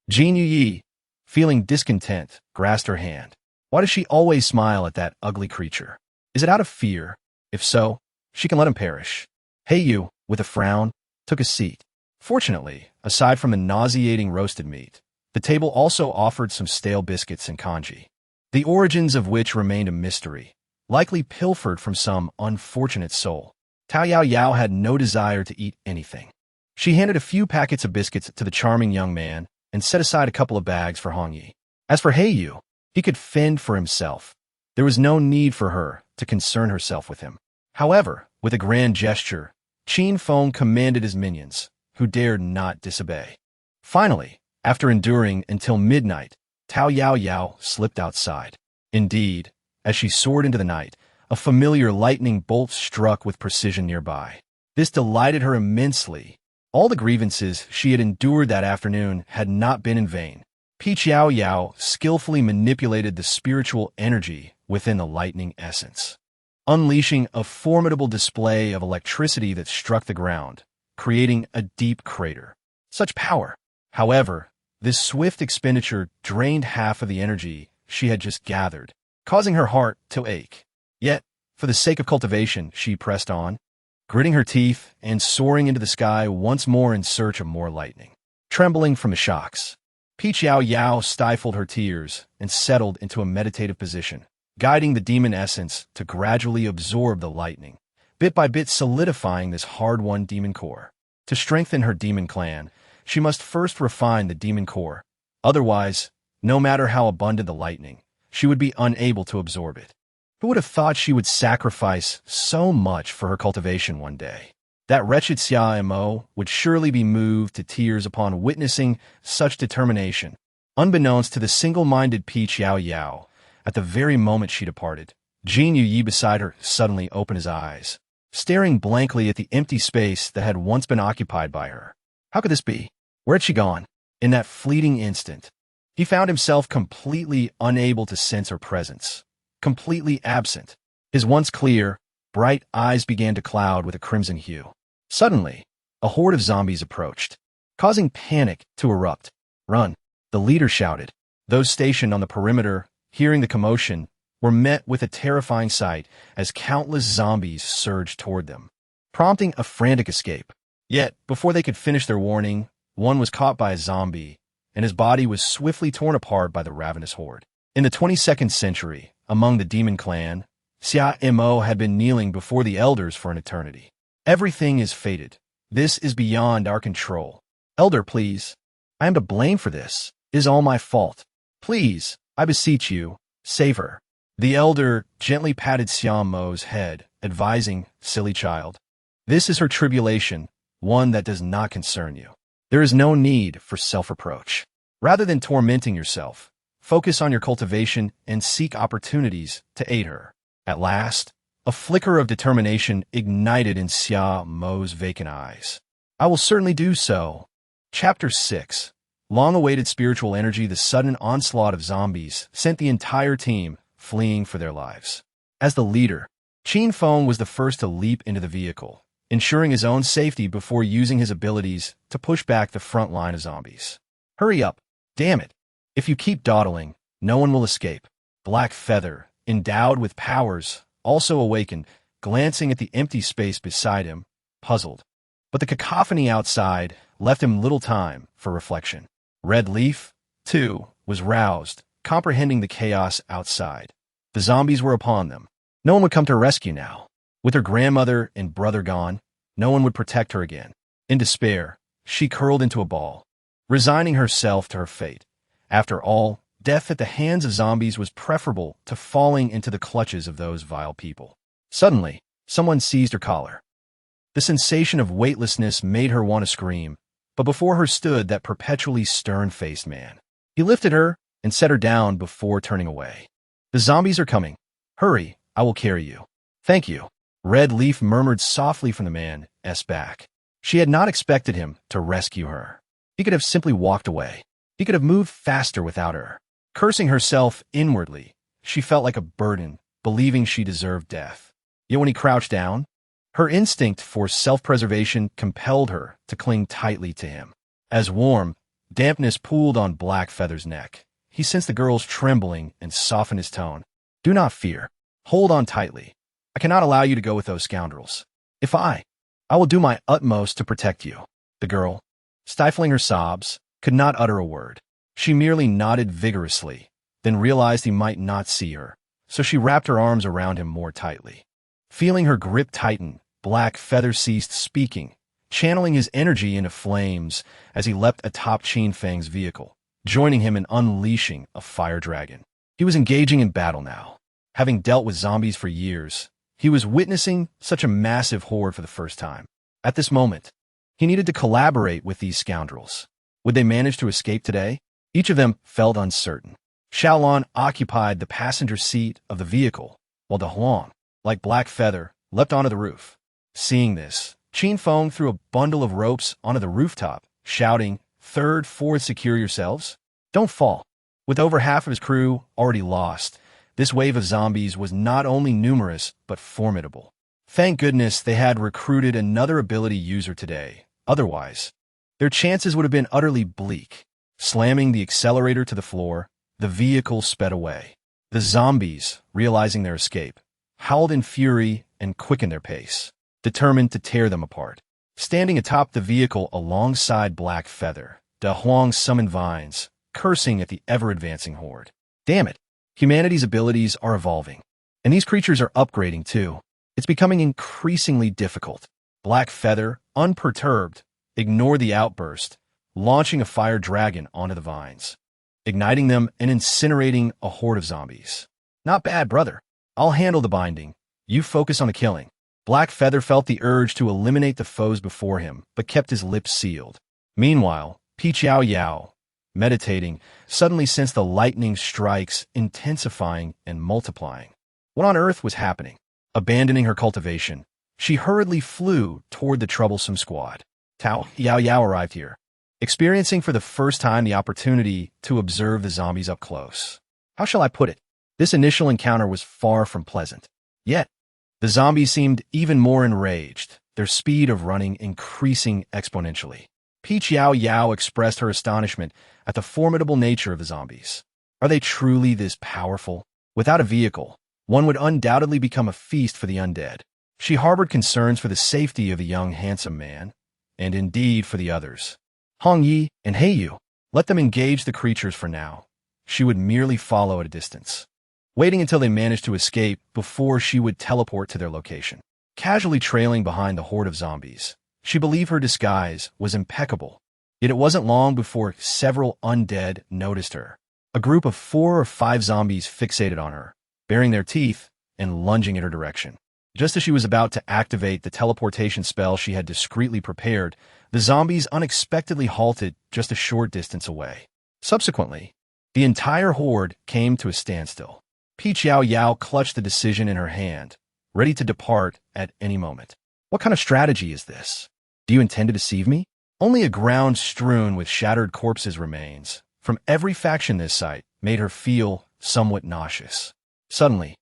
Jin Yi, feeling discontent, grasped her hand. Why does she always smile at that ugly creature? Is it out of fear? If so, she can let him perish. Yu, with a frown, took a seat. Fortunately, aside from the nauseating roasted meat, the table also offered some stale biscuits and congee, the origins of which remained a mystery, likely pilfered from some unfortunate soul. Yao Yao had no desire to eat anything. She handed a few packets of biscuits to the charming young man and set aside a couple of bags for Hong Yi. As for Yu, he could fend for himself. There was no need for her to concern herself with him. However, with a grand gesture, Qin Feng commanded his minions, who dared not disobey. Finally, after enduring until midnight, Yao Yao slipped outside. Indeed, as she soared into the night, a familiar lightning bolt struck with precision nearby. This delighted her immensely. All the grievances she had endured that afternoon had not been in vain. Yao Yao skillfully manipulated the spiritual energy within the lightning essence, unleashing a formidable display of electricity that struck the ground, creating a deep crater. Such power! However, this swift expenditure drained half of the energy she had just gathered, causing her heart to ache. Yet, for the sake of cultivation, she pressed on, gritting her teeth and soaring into the sky once more in search of more lightning. Trembling from the shocks, Yao Yao stifled her tears and settled into a meditative position, guiding the demon essence to gradually absorb the lightning, bit by bit solidifying this hard-won demon core. To strengthen her demon clan, she must first refine the demon core. Otherwise, no matter how abundant the lightning, she would be unable to absorb it. Who would have thought she would sacrifice so much for her cultivation one day? That wretched Xia Mo would surely be moved to tears upon witnessing such determination. Unbeknownst to the single-minded Yao Yao, at the very moment she departed, Jin Yi beside her suddenly opened his eyes, staring blankly at the empty space that had once been occupied by her. How could this be? Where had she gone? In that fleeting instant, he found himself completely unable to sense her presence, completely absent. His once clear, bright eyes began to cloud with a crimson hue. Suddenly, a horde of zombies approached, causing panic to erupt. Run, the leader shouted. Those stationed on the perimeter, hearing the commotion, were met with a terrifying sight as countless zombies surged toward them. prompting a frantic escape. Yet, before they could finish their warning, one was caught by a zombie, and his body was swiftly torn apart by the ravenous horde. In the 22nd century, among the demon clan, Mo had been kneeling before the elders for an eternity. Everything is fated. This is beyond our control. Elder, please. I am to blame for this. It is all my fault. Please, I beseech you, save her. The elder gently patted Mo's head, advising, silly child. This is her tribulation, one that does not concern you. There is no need for self-reproach. Rather than tormenting yourself, focus on your cultivation and seek opportunities to aid her. At last, a flicker of determination ignited in Mo's vacant eyes. I will certainly do so. Chapter 6. Long-awaited spiritual energy. The sudden onslaught of zombies sent the entire team fleeing for their lives. As the leader, Qin Feng was the first to leap into the vehicle, ensuring his own safety before using his abilities to push back the front line of zombies. Hurry up. Damn it. If you keep dawdling, no one will escape. Black Feather, endowed with powers, also awakened, glancing at the empty space beside him, puzzled. But the cacophony outside left him little time for reflection. Red Leaf, too, was roused, comprehending the chaos outside. The zombies were upon them. No one would come to her rescue now. With her grandmother and brother gone, no one would protect her again. In despair, she curled into a ball, resigning herself to her fate. After all, death at the hands of zombies was preferable to falling into the clutches of those vile people. Suddenly, someone seized her collar. The sensation of weightlessness made her want to scream, but before her stood that perpetually stern-faced man. He lifted her and set her down before turning away. The zombies are coming. Hurry, I will carry you. Thank you. Red Leaf murmured softly from the man's back. She had not expected him to rescue her. He could have simply walked away. He could have moved faster without her. Cursing herself inwardly, she felt like a burden, believing she deserved death. Yet when he crouched down, her instinct for self-preservation compelled her to cling tightly to him. As warm dampness pooled on Black Feather's neck, he sensed the girl's trembling and softened his tone. Do not fear. Hold on tightly. I cannot allow you to go with those scoundrels. I will do my utmost to protect you. The girl, stifling her sobs, could not utter a word. She merely nodded vigorously, then realized he might not see her, so she wrapped her arms around him more tightly. Feeling her grip tighten, Black Feather ceased speaking, channeling his energy into flames as he leapt atop Qin Feng's vehicle, joining him in unleashing a fire dragon. He was engaging in battle now. Having dealt with zombies for years, he was witnessing such a massive horde for the first time. At this moment, he needed to collaborate with these scoundrels. Would they manage to escape today? Each of them felt uncertain. Xiaolon occupied the passenger seat of the vehicle, while De Huang, like Black Feather, leapt onto the roof. Seeing this, Qin Feng threw a bundle of ropes onto the rooftop, shouting, "Third, fourth, secure yourselves. Don't fall." With over half of his crew already lost, this wave of zombies was not only numerous, but formidable. Thank goodness they had recruited another ability user today. Otherwise, their chances would have been utterly bleak. Slamming the accelerator to the floor, the vehicle sped away. The zombies, realizing their escape, howled in fury and quickened their pace, determined to tear them apart. Standing atop the vehicle alongside Black Feather, De Huang summoned vines, cursing at the ever-advancing horde. Damn it! Humanity's abilities are evolving, and these creatures are upgrading too. It's becoming increasingly difficult. Black Feather, unperturbed, ignored the outburst, launching a fire dragon onto the vines, igniting them and incinerating a horde of zombies. Not bad, brother. I'll handle the binding. You focus on the killing. Black Feather felt the urge to eliminate the foes before him, but kept his lips sealed. Meanwhile, Yao Yao, meditating, suddenly sensed the lightning strikes intensifying and multiplying. What on earth was happening? Abandoning her cultivation, she hurriedly flew toward the troublesome squad. Yao Yao arrived here, experiencing for the first time the opportunity to observe the zombies up close. How shall I put it? This initial encounter was far from pleasant. Yet, the zombies seemed even more enraged, their speed of running increasing exponentially. Yao Yao expressed her astonishment at the formidable nature of the zombies. Are they truly this powerful? Without a vehicle, one would undoubtedly become a feast for the undead. She harbored concerns for the safety of the young handsome man, and indeed for the others. Hong Yi and Hei Yu, let them engage the creatures for now. She would merely follow at a distance, waiting until they managed to escape before she would teleport to their location. Casually trailing behind the horde of zombies, she believed her disguise was impeccable. Yet it wasn't long before several undead noticed her. A group of 4 or 5 zombies fixated on her, baring their teeth and lunging in her direction. Just as she was about to activate the teleportation spell she had discreetly prepared, the zombies unexpectedly halted just a short distance away. Subsequently, the entire horde came to a standstill. Peach Yao Yao clutched the decision in her hand, ready to depart at any moment. What kind of strategy is this? Do you intend to deceive me? Only a ground strewn with shattered corpses remains from every faction this site made her feel somewhat nauseous. Suddenly,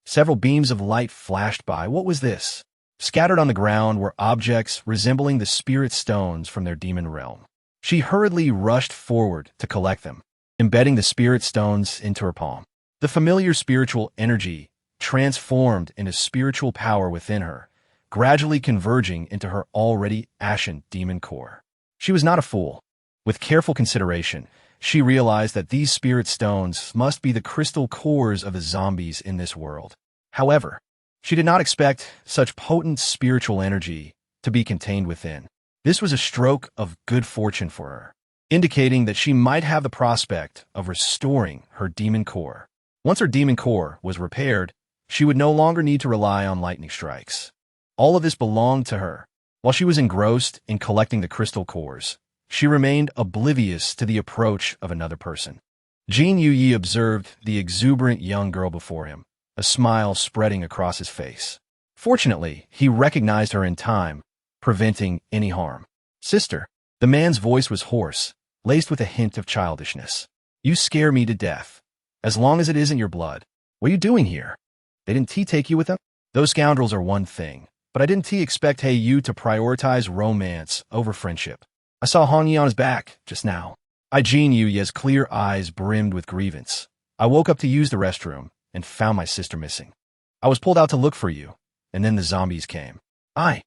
several beams of light flashed by. What was this? Scattered on the ground were objects resembling the spirit stones from their demon realm. She hurriedly rushed forward to collect them, embedding the spirit stones into her palm. The familiar spiritual energy transformed into spiritual power within her, gradually converging into her already ashen demon core. She was not a fool. With careful consideration, she realized that these spirit stones must be the crystal cores of the zombies in this world. However, she did not expect such potent spiritual energy to be contained within. This was a stroke of good fortune for her, indicating that she might have the prospect of restoring her demon core. Once her demon core was repaired, she would no longer need to rely on lightning strikes. All of this belonged to her. While she was engrossed in collecting the crystal cores, she remained oblivious to the approach of another person. Jin Yuyi observed the exuberant young girl before him, a smile spreading across his face. Fortunately, he recognized her in time, preventing any harm. Sister, the man's voice was hoarse, laced with a hint of childishness. You scare me to death. As long as it isn't your blood. What are you doing here? They didn't take you with them? Those scoundrels are one thing, but I didn't expect Hei Yu to prioritize romance over friendship. I saw Hong Yi on his back just now. Jin Yuyi's clear eyes brimmed with grievance. I woke up to use the restroom and found my sister missing. I was pulled out to look for you, and then the zombies came. I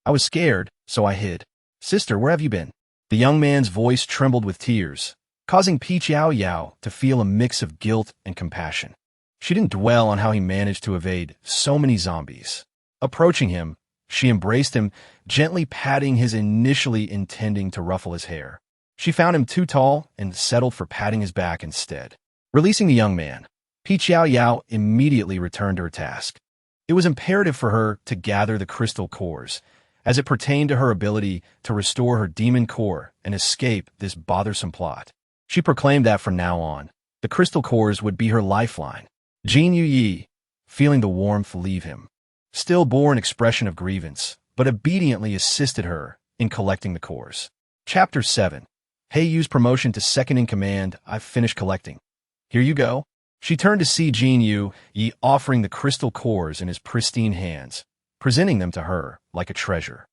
was scared, so I hid. Sister, where have you been? The young man's voice trembled with tears, causing Peach Yao Yao to feel a mix of guilt and compassion. She didn't dwell on how he managed to evade so many zombies. Approaching him, she embraced him, gently patting his initially intending to ruffle his hair. She found him too tall and settled for patting his back instead. Releasing the young man, Peach Yao Yao immediately returned to her task. It was imperative for her to gather the crystal cores, as it pertained to her ability to restore her demon core and escape this bothersome plot. She proclaimed that from now on, the crystal cores would be her lifeline. Jin Yuyi, feeling the warmth leave him, still bore an expression of grievance, but obediently assisted her in collecting the cores. Chapter 7. Hei Yu's promotion to second-in-command. I've finished collecting. Here you go. She turned to see Jin Yuyi offering the crystal cores in his pristine hands, presenting them to her like a treasure.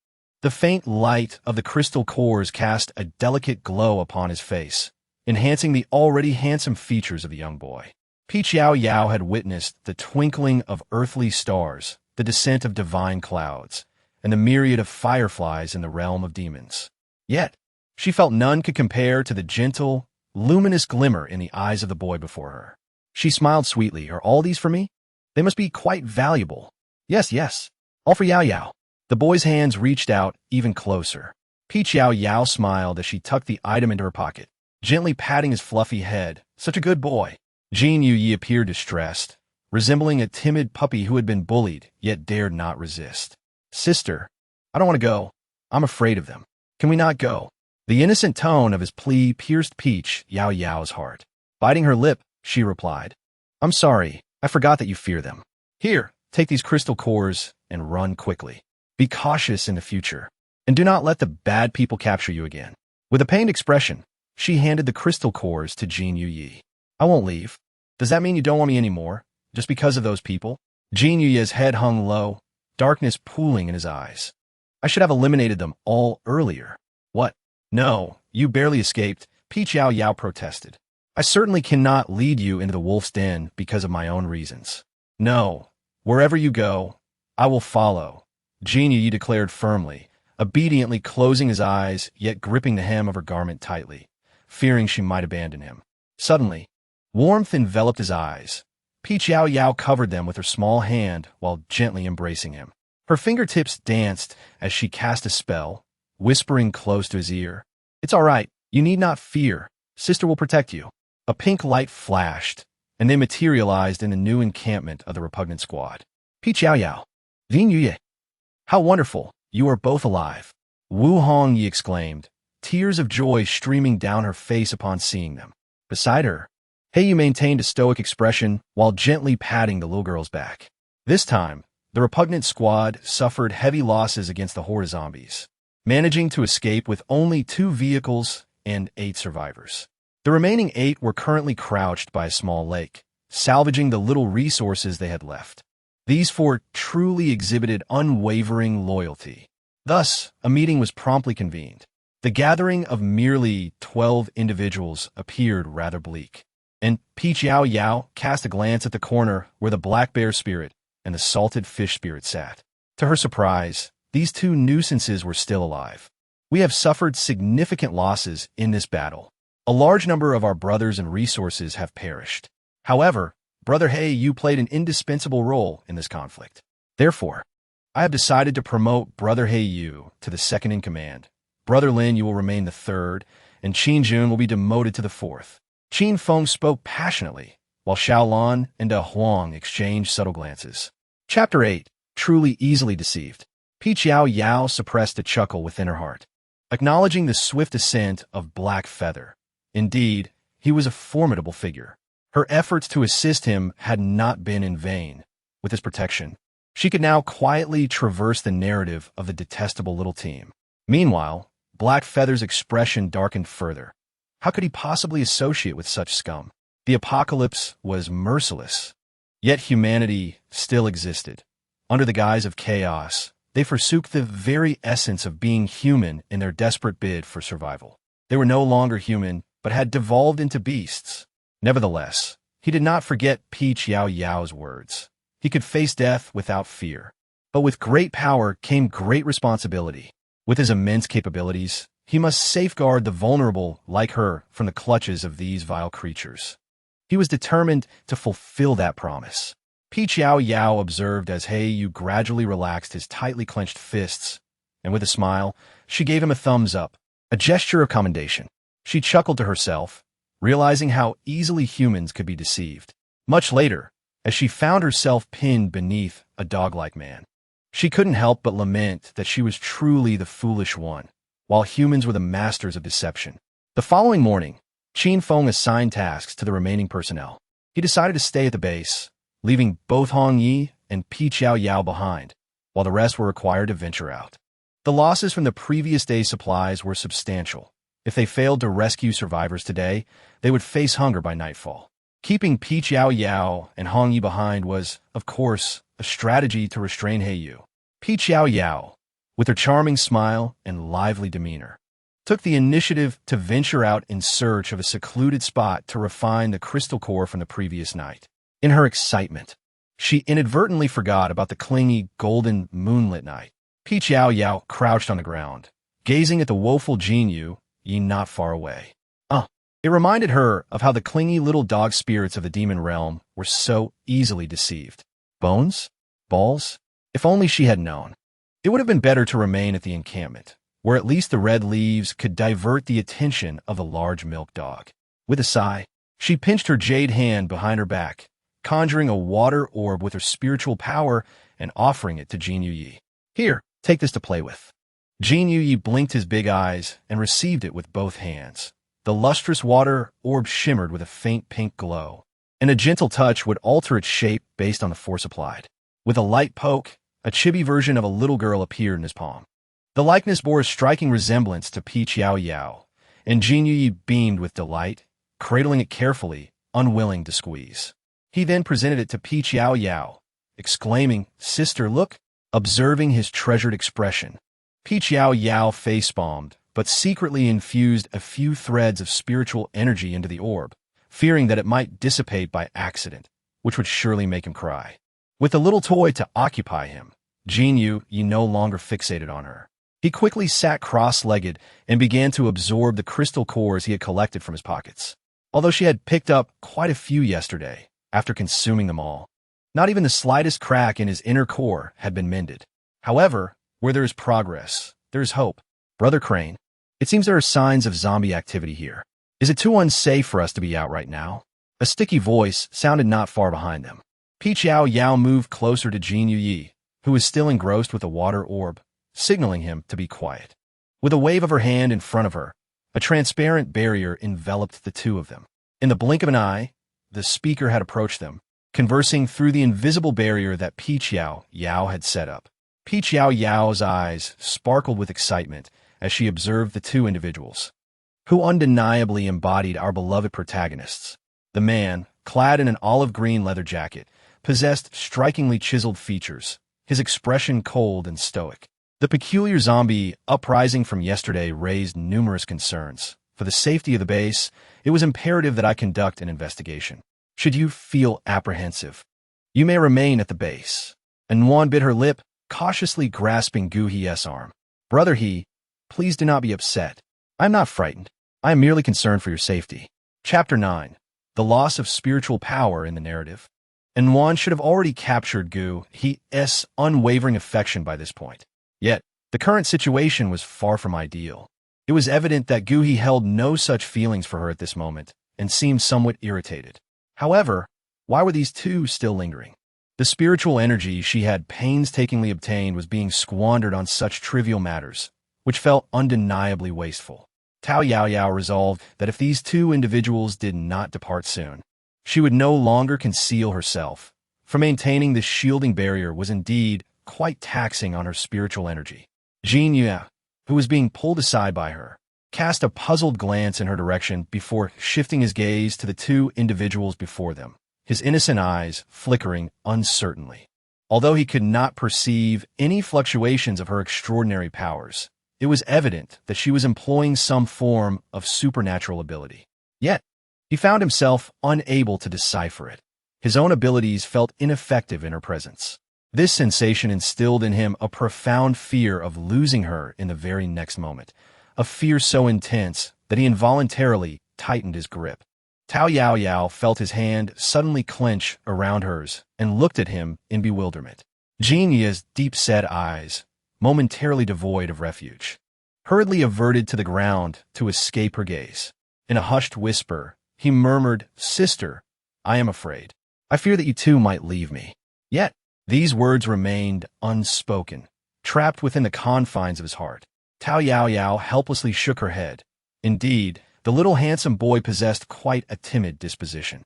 The faint light of the crystal cores cast a delicate glow upon his face, enhancing the already handsome features of the young boy. Peach Yao Yao had witnessed the twinkling of earthly stars, the descent of divine clouds, and the myriad of fireflies in the realm of demons. Yet, she felt none could compare to the gentle, luminous glimmer in the eyes of the boy before her. She smiled sweetly. Are all these for me? They must be quite valuable. Yes, all for Yao Yao. The boy's hands reached out even closer. Peach Yao Yao smiled as she tucked the item into her pocket, gently patting his fluffy head. Such a good boy. Jin Yuyi appeared distressed, resembling a timid puppy who had been bullied, yet dared not resist. Sister, I don't want to go. I'm afraid of them. Can we not go? The innocent tone of his plea pierced Peach Yao Yao's heart. Biting her lip, she replied, I'm sorry, I forgot that you fear them. Here, take these crystal cores and run quickly. Be cautious in the future, and do not let the bad people capture you again. With a pained expression, she handed the crystal cores to Jin Yuyi. I won't leave. Does that mean you don't want me anymore, just because of those people? Jin Yuyi's head hung low, darkness pooling in his eyes. I should have eliminated them all earlier. What? No, you barely escaped, Peach Yao Yao protested. I certainly cannot lead you into the wolf's den because of my own reasons. No, wherever you go, I will follow, Jin Yi declared firmly, obediently closing his eyes yet gripping the hem of her garment tightly, fearing she might abandon him. Suddenly, warmth enveloped his eyes. Yao Yao covered them with her small hand while gently embracing him. Her fingertips danced as she cast a spell, whispering close to his ear. "It's all right. You need not fear. Sister will protect you." A pink light flashed, and they materialized in the new encampment of the repugnant squad. Yao Yao. Vin Yuye. How wonderful. You are both alive. Wu Hongyi exclaimed, tears of joy streaming down her face upon seeing them. Beside her, Heiyu maintained a stoic expression while gently patting the little girl's back. This time, the repugnant squad suffered heavy losses against the horde of zombies, managing to escape with only 2 vehicles and 8 survivors. The remaining 8 were currently crouched by a small lake, salvaging the little resources they had left. These 4 truly exhibited unwavering loyalty. Thus, a meeting was promptly convened. The gathering of merely 12 individuals appeared rather bleak, and Yao Yao cast a glance at the corner where the black bear spirit and the salted fish spirit sat. To her surprise, these 2 nuisances were still alive. "We have suffered significant losses in this battle. A large number of our brothers and resources have perished. However, Brother Hei, you played an indispensable role in this conflict. Therefore, I have decided to promote Brother Hei Yu to the 2nd in command. Brother Lin, you will remain the 3rd, and Qin Jun will be demoted to the 4th. Qin Feng spoke passionately, while Xiaolan and De Huang exchanged subtle glances. Chapter 8. Truly easily deceived. Yao Yao suppressed a chuckle within her heart, acknowledging the swift ascent of Black Feather. Indeed, he was a formidable figure. Her efforts to assist him had not been in vain. With his protection, she could now quietly traverse the narrative of the detestable little team. Meanwhile, Black Feather's expression darkened further. How could he possibly associate with such scum? The apocalypse was merciless, yet humanity still existed. Under the guise of chaos, they forsook the very essence of being human in their desperate bid for survival. They were no longer human, but had devolved into beasts. Nevertheless, he did not forget Yao Yao's words. He could face death without fear. But with great power came great responsibility. With his immense capabilities, he must safeguard the vulnerable like her from the clutches of these vile creatures. He was determined to fulfill that promise. Yao Yao observed as Heiyu gradually relaxed his tightly clenched fists, and with a smile, she gave him a thumbs up, a gesture of commendation. She chuckled to herself, realizing how easily humans could be deceived. Much later, as she found herself pinned beneath a dog-like man, she couldn't help but lament that she was truly the foolish one, while humans were the masters of deception. The following morning, Qin Feng assigned tasks to the remaining personnel. He decided to stay at the base, leaving both Hong Yi and Yao Yao behind, while the rest were required to venture out. The losses from the previous day's supplies were substantial. If they failed to rescue survivors today, they would face hunger by nightfall. Keeping Yao Yao and Hong Yi behind was, of course, a strategy to restrain Heiyu. Yao Yao, with her charming smile and lively demeanor, took the initiative to venture out in search of a secluded spot to refine the crystal core from the previous night. In her excitement, she inadvertently forgot about the clingy, golden, moonlit night. Yao Yao crouched on the ground, gazing at the woeful Jinyu Yi not far away. It reminded her of how the clingy little dog spirits of the demon realm were so easily deceived. Bones? Balls? If only she had known. It would have been better to remain at the encampment, where at least the red leaves could divert the attention of the large milk dog. With a sigh, she pinched her jade hand behind her back, conjuring a water orb with her spiritual power and offering it to Jinyu Yi. "Here, take this to play with." Jinyu Yi blinked his big eyes and received it with both hands. The lustrous water orb shimmered with a faint pink glow, and a gentle touch would alter its shape based on the force applied. With a light poke, a chibi version of a little girl appeared in his palm. The likeness bore a striking resemblance to Yao Yao, and Jinyu Yi beamed with delight, cradling it carefully, unwilling to squeeze. He then presented it to Yao Yao, exclaiming, "Sister, look!" Observing his treasured expression, Yao Yao face-palmed, but secretly infused a few threads of spiritual energy into the orb, fearing that it might dissipate by accident, which would surely make him cry. With a little toy to occupy him, Jinyu no longer fixated on her. He quickly sat cross-legged and began to absorb the crystal cores he had collected from his pockets. Although she had picked up quite a few yesterday, after consuming them all, not even the slightest crack in his inner core had been mended. However, where there is progress, there is hope. Brother Crane, it seems there are signs of zombie activity here. Is it too unsafe for us to be out right now? A sticky voice sounded not far behind them. Peach Yao Yao moved closer to Jin Yi, who was still engrossed with a water orb, signaling him to be quiet. With a wave of her hand in front of her, a transparent barrier enveloped the two of them. In the blink of an eye, the speaker had approached them, conversing through the invisible barrier that Peach Yao Yao had set up. Peach Yao Yao's eyes sparkled with excitement as she observed the two individuals, who undeniably embodied our beloved protagonists. The man, clad in an olive-green leather jacket, possessed strikingly chiseled features, his expression cold and stoic. The peculiar zombie uprising from yesterday raised numerous concerns. For the safety of the base, it was imperative that I conduct an investigation. Should you feel apprehensive, you may remain at the base. And Wan bit her lip, cautiously grasping Gu He's arm. Brother He, please do not be upset. I am not frightened. I am merely concerned for your safety. Chapter 9. The loss of spiritual power in the narrative. And Wan should have already captured Gu He's unwavering affection by this point. Yet, the current situation was far from ideal. It was evident that Gu He held no such feelings for her at this moment, and seemed somewhat irritated. However, why were these two still lingering? The spiritual energy she had painstakingly obtained was being squandered on such trivial matters, which felt undeniably wasteful. Yao Yao resolved that if these two individuals did not depart soon, she would no longer conceal herself, for maintaining this shielding barrier was indeed quite taxing on her spiritual energy. Jin Yu, who was being pulled aside by her, cast a puzzled glance in her direction before shifting his gaze to the two individuals before them, his innocent eyes flickering uncertainly. Although he could not perceive any fluctuations of her extraordinary powers, it was evident that she was employing some form of supernatural ability. Yet, he found himself unable to decipher it. His own abilities felt ineffective in her presence. This sensation instilled in him a profound fear of losing her in the very next moment, a fear so intense that he involuntarily tightened his grip. Yao Yao felt his hand suddenly clench around hers and looked at him in bewilderment. Jin Yi's deep-set eyes, momentarily devoid of refuge, hurriedly averted to the ground to escape her gaze. In a hushed whisper, he murmured, "Sister, I am afraid. I fear that you too might leave me." Yet, these words remained unspoken, trapped within the confines of his heart. Yao Yao helplessly shook her head. Indeed, the little handsome boy possessed quite a timid disposition.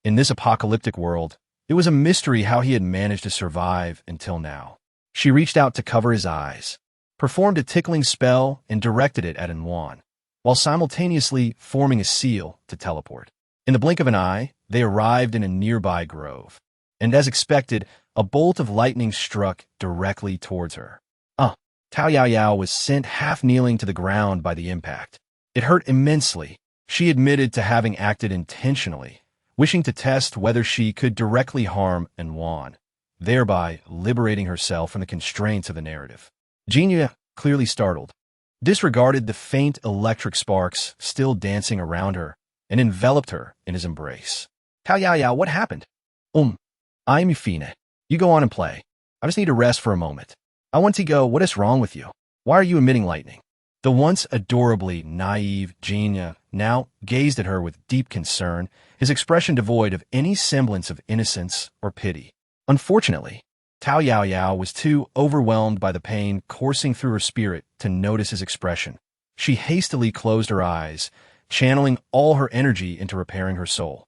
In this apocalyptic world, it was a mystery how he had managed to survive until now. She reached out to cover his eyes, performed a tickling spell, and directed it at Wan, while simultaneously forming a seal to teleport. In the blink of an eye, they arrived in a nearby grove, and as expected, a bolt of lightning struck directly towards her. Yao Yao was sent half-kneeling to the ground by the impact. It hurt immensely. She admitted to having acted intentionally, wishing to test whether she could directly harm Wan, thereby liberating herself from the constraints of the narrative. Jin Yu, clearly startled, disregarded the faint electric sparks still dancing around her and enveloped her in his embrace. Yao Yao, what happened? I'm Yufine. You go on and play. I just need to rest for a moment. I want to go. What is wrong with you? Why are you emitting lightning? The once adorably naive Jin now gazed at her with deep concern, his expression devoid of any semblance of innocence or pity. Unfortunately, Yao Yao was too overwhelmed by the pain coursing through her spirit to notice his expression. She hastily closed her eyes, channeling all her energy into repairing her soul.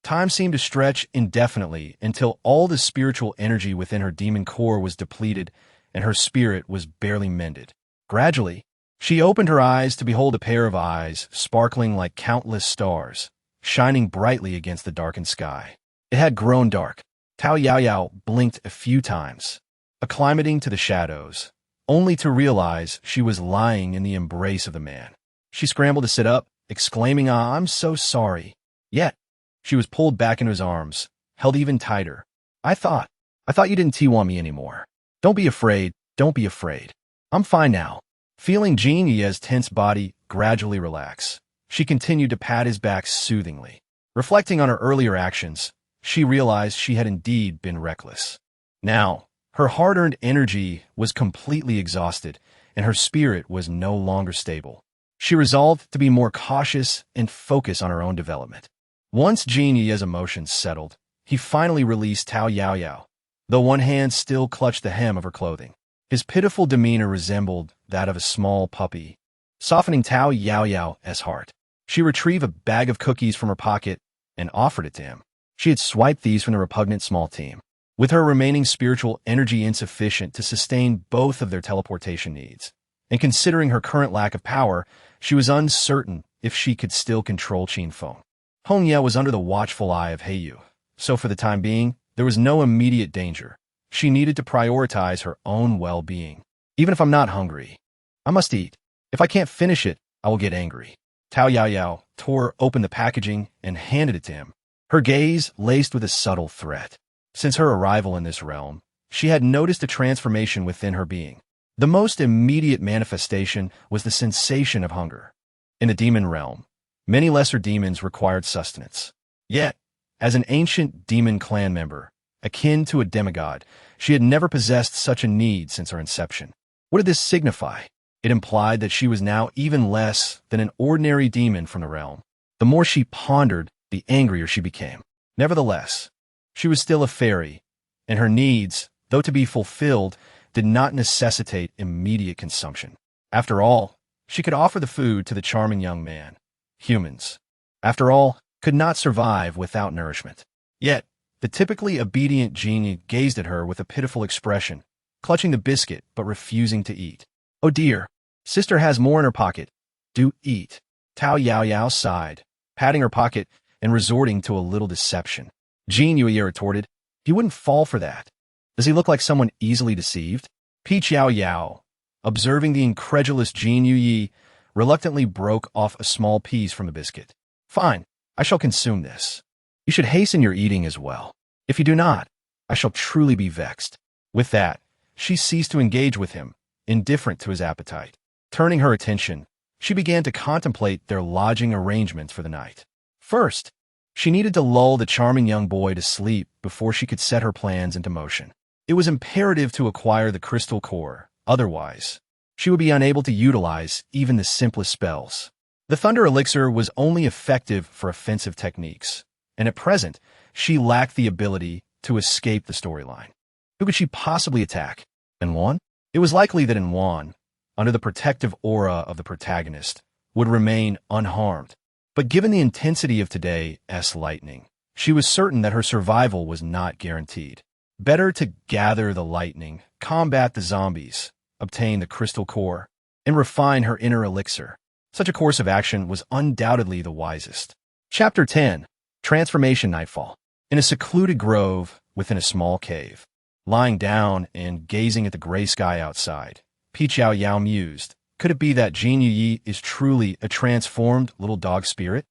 Time seemed to stretch indefinitely until all the spiritual energy within her demon core was depleted and her spirit was barely mended. Gradually, she opened her eyes to behold a pair of eyes sparkling like countless stars, shining brightly against the darkened sky. It had grown dark. Yao Yao blinked a few times, acclimating to the shadows, only to realize she was lying in the embrace of the man. She scrambled to sit up, exclaiming, I'm so sorry. Yet, she was pulled back into his arms, held even tighter. I thought you didn't want me anymore. Don't be afraid, don't be afraid. I'm fine now. Feeling Jin Ye's tense body gradually relax, she continued to pat his back soothingly. Reflecting on her earlier actions, she realized she had indeed been reckless. Now, her hard-earned energy was completely exhausted, and her spirit was no longer stable. She resolved to be more cautious and focus on her own development. Once Jin Ye's emotions settled, he finally released Yao Yao, though one hand still clutched the hem of her clothing. His pitiful demeanor resembled that of a small puppy, softening Yao Yao's heart. She retrieved a bag of cookies from her pocket and offered it to him. She had swiped these from the repugnant small team. With her remaining spiritual energy insufficient to sustain both of their teleportation needs, and considering her current lack of power, she was uncertain if she could still control Qin Feng. Hongye was under the watchful eye of Heiyu, so for the time being, there was no immediate danger. She needed to prioritize her own well-being. Even if I'm not hungry, I must eat. If I can't finish it, I will get angry. Yao Yao tore open the packaging and handed it to him, her gaze laced with a subtle threat. Since her arrival in this realm, she had noticed a transformation within her being. The most immediate manifestation was the sensation of hunger. In the demon realm, many lesser demons required sustenance. Yet, as an ancient demon clan member, akin to a demigod, she had never possessed such a need since her inception. What did this signify? It implied that she was now even less than an ordinary demon from the realm. The more she pondered, the angrier she became. Nevertheless, she was still a fairy, and her needs, though to be fulfilled, did not necessitate immediate consumption. After all, she could offer the food to the charming young man. Humans, after all, could not survive without nourishment. Yet, the typically obedient genie gazed at her with a pitiful expression, clutching the biscuit but refusing to eat. Oh dear, sister has more in her pocket. Do eat. Yao Yao sighed, patting her pocket and resorting to a little deception. Jin Yue retorted, he wouldn't fall for that. Does he look like someone easily deceived? Peach Yao Yao, observing the incredulous Jin Yue, reluctantly broke off a small piece from the biscuit. Fine, I shall consume this. You should hasten your eating as well. If you do not, I shall truly be vexed. With that, she ceased to engage with him, indifferent to his appetite. Turning her attention, she began to contemplate their lodging arrangements for the night. First, she needed to lull the charming young boy to sleep before she could set her plans into motion. It was imperative to acquire the crystal core, otherwise, she would be unable to utilize even the simplest spells. The thunder elixir was only effective for offensive techniques, and at present, she lacked the ability to escape the storyline. Who could she possibly attack? Enwan? It was likely that Enwan, under the protective aura of the protagonist, would remain unharmed. But given the intensity of today's lightning, she was certain that her survival was not guaranteed. Better to gather the lightning, combat the zombies, obtain the crystal core, and refine her inner elixir. Such a course of action was undoubtedly the wisest. Chapter 10. Transformation Nightfall. In a secluded grove within a small cave, lying down and gazing at the gray sky outside, Peach Yao Yao mused, could it be that Jin Yi is truly a transformed little dog spirit?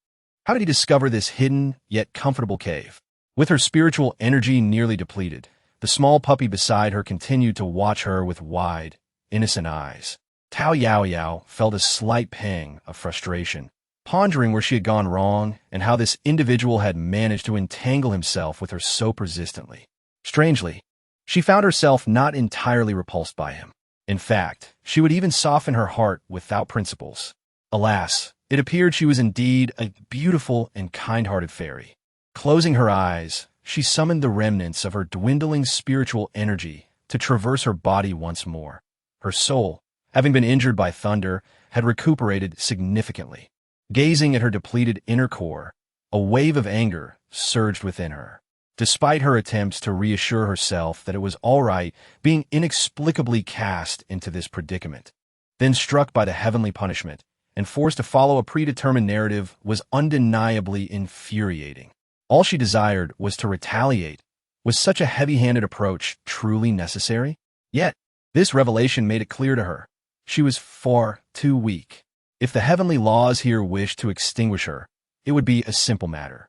How did he discover this hidden yet comfortable cave? With her spiritual energy nearly depleted, the small puppy beside her continued to watch her with wide, innocent eyes. Yao Yao felt a slight pang of frustration, pondering where she had gone wrong and how this individual had managed to entangle himself with her so persistently. Strangely, she found herself not entirely repulsed by him. In fact, she would even soften her heart without principles. Alas, it appeared she was indeed a beautiful and kind-hearted fairy. Closing her eyes, she summoned the remnants of her dwindling spiritual energy to traverse her body once more. Her soul, having been injured by thunder, had recuperated significantly. Gazing at her depleted inner core, a wave of anger surged within her. Despite her attempts to reassure herself that it was all right being inexplicably cast into this predicament, then struck by the heavenly punishment and forced to follow a predetermined narrative was undeniably infuriating. All she desired was to retaliate. Was such a heavy-handed approach truly necessary? Yet, this revelation made it clear to her. She was far too weak. If the heavenly laws here wished to extinguish her, it would be a simple matter.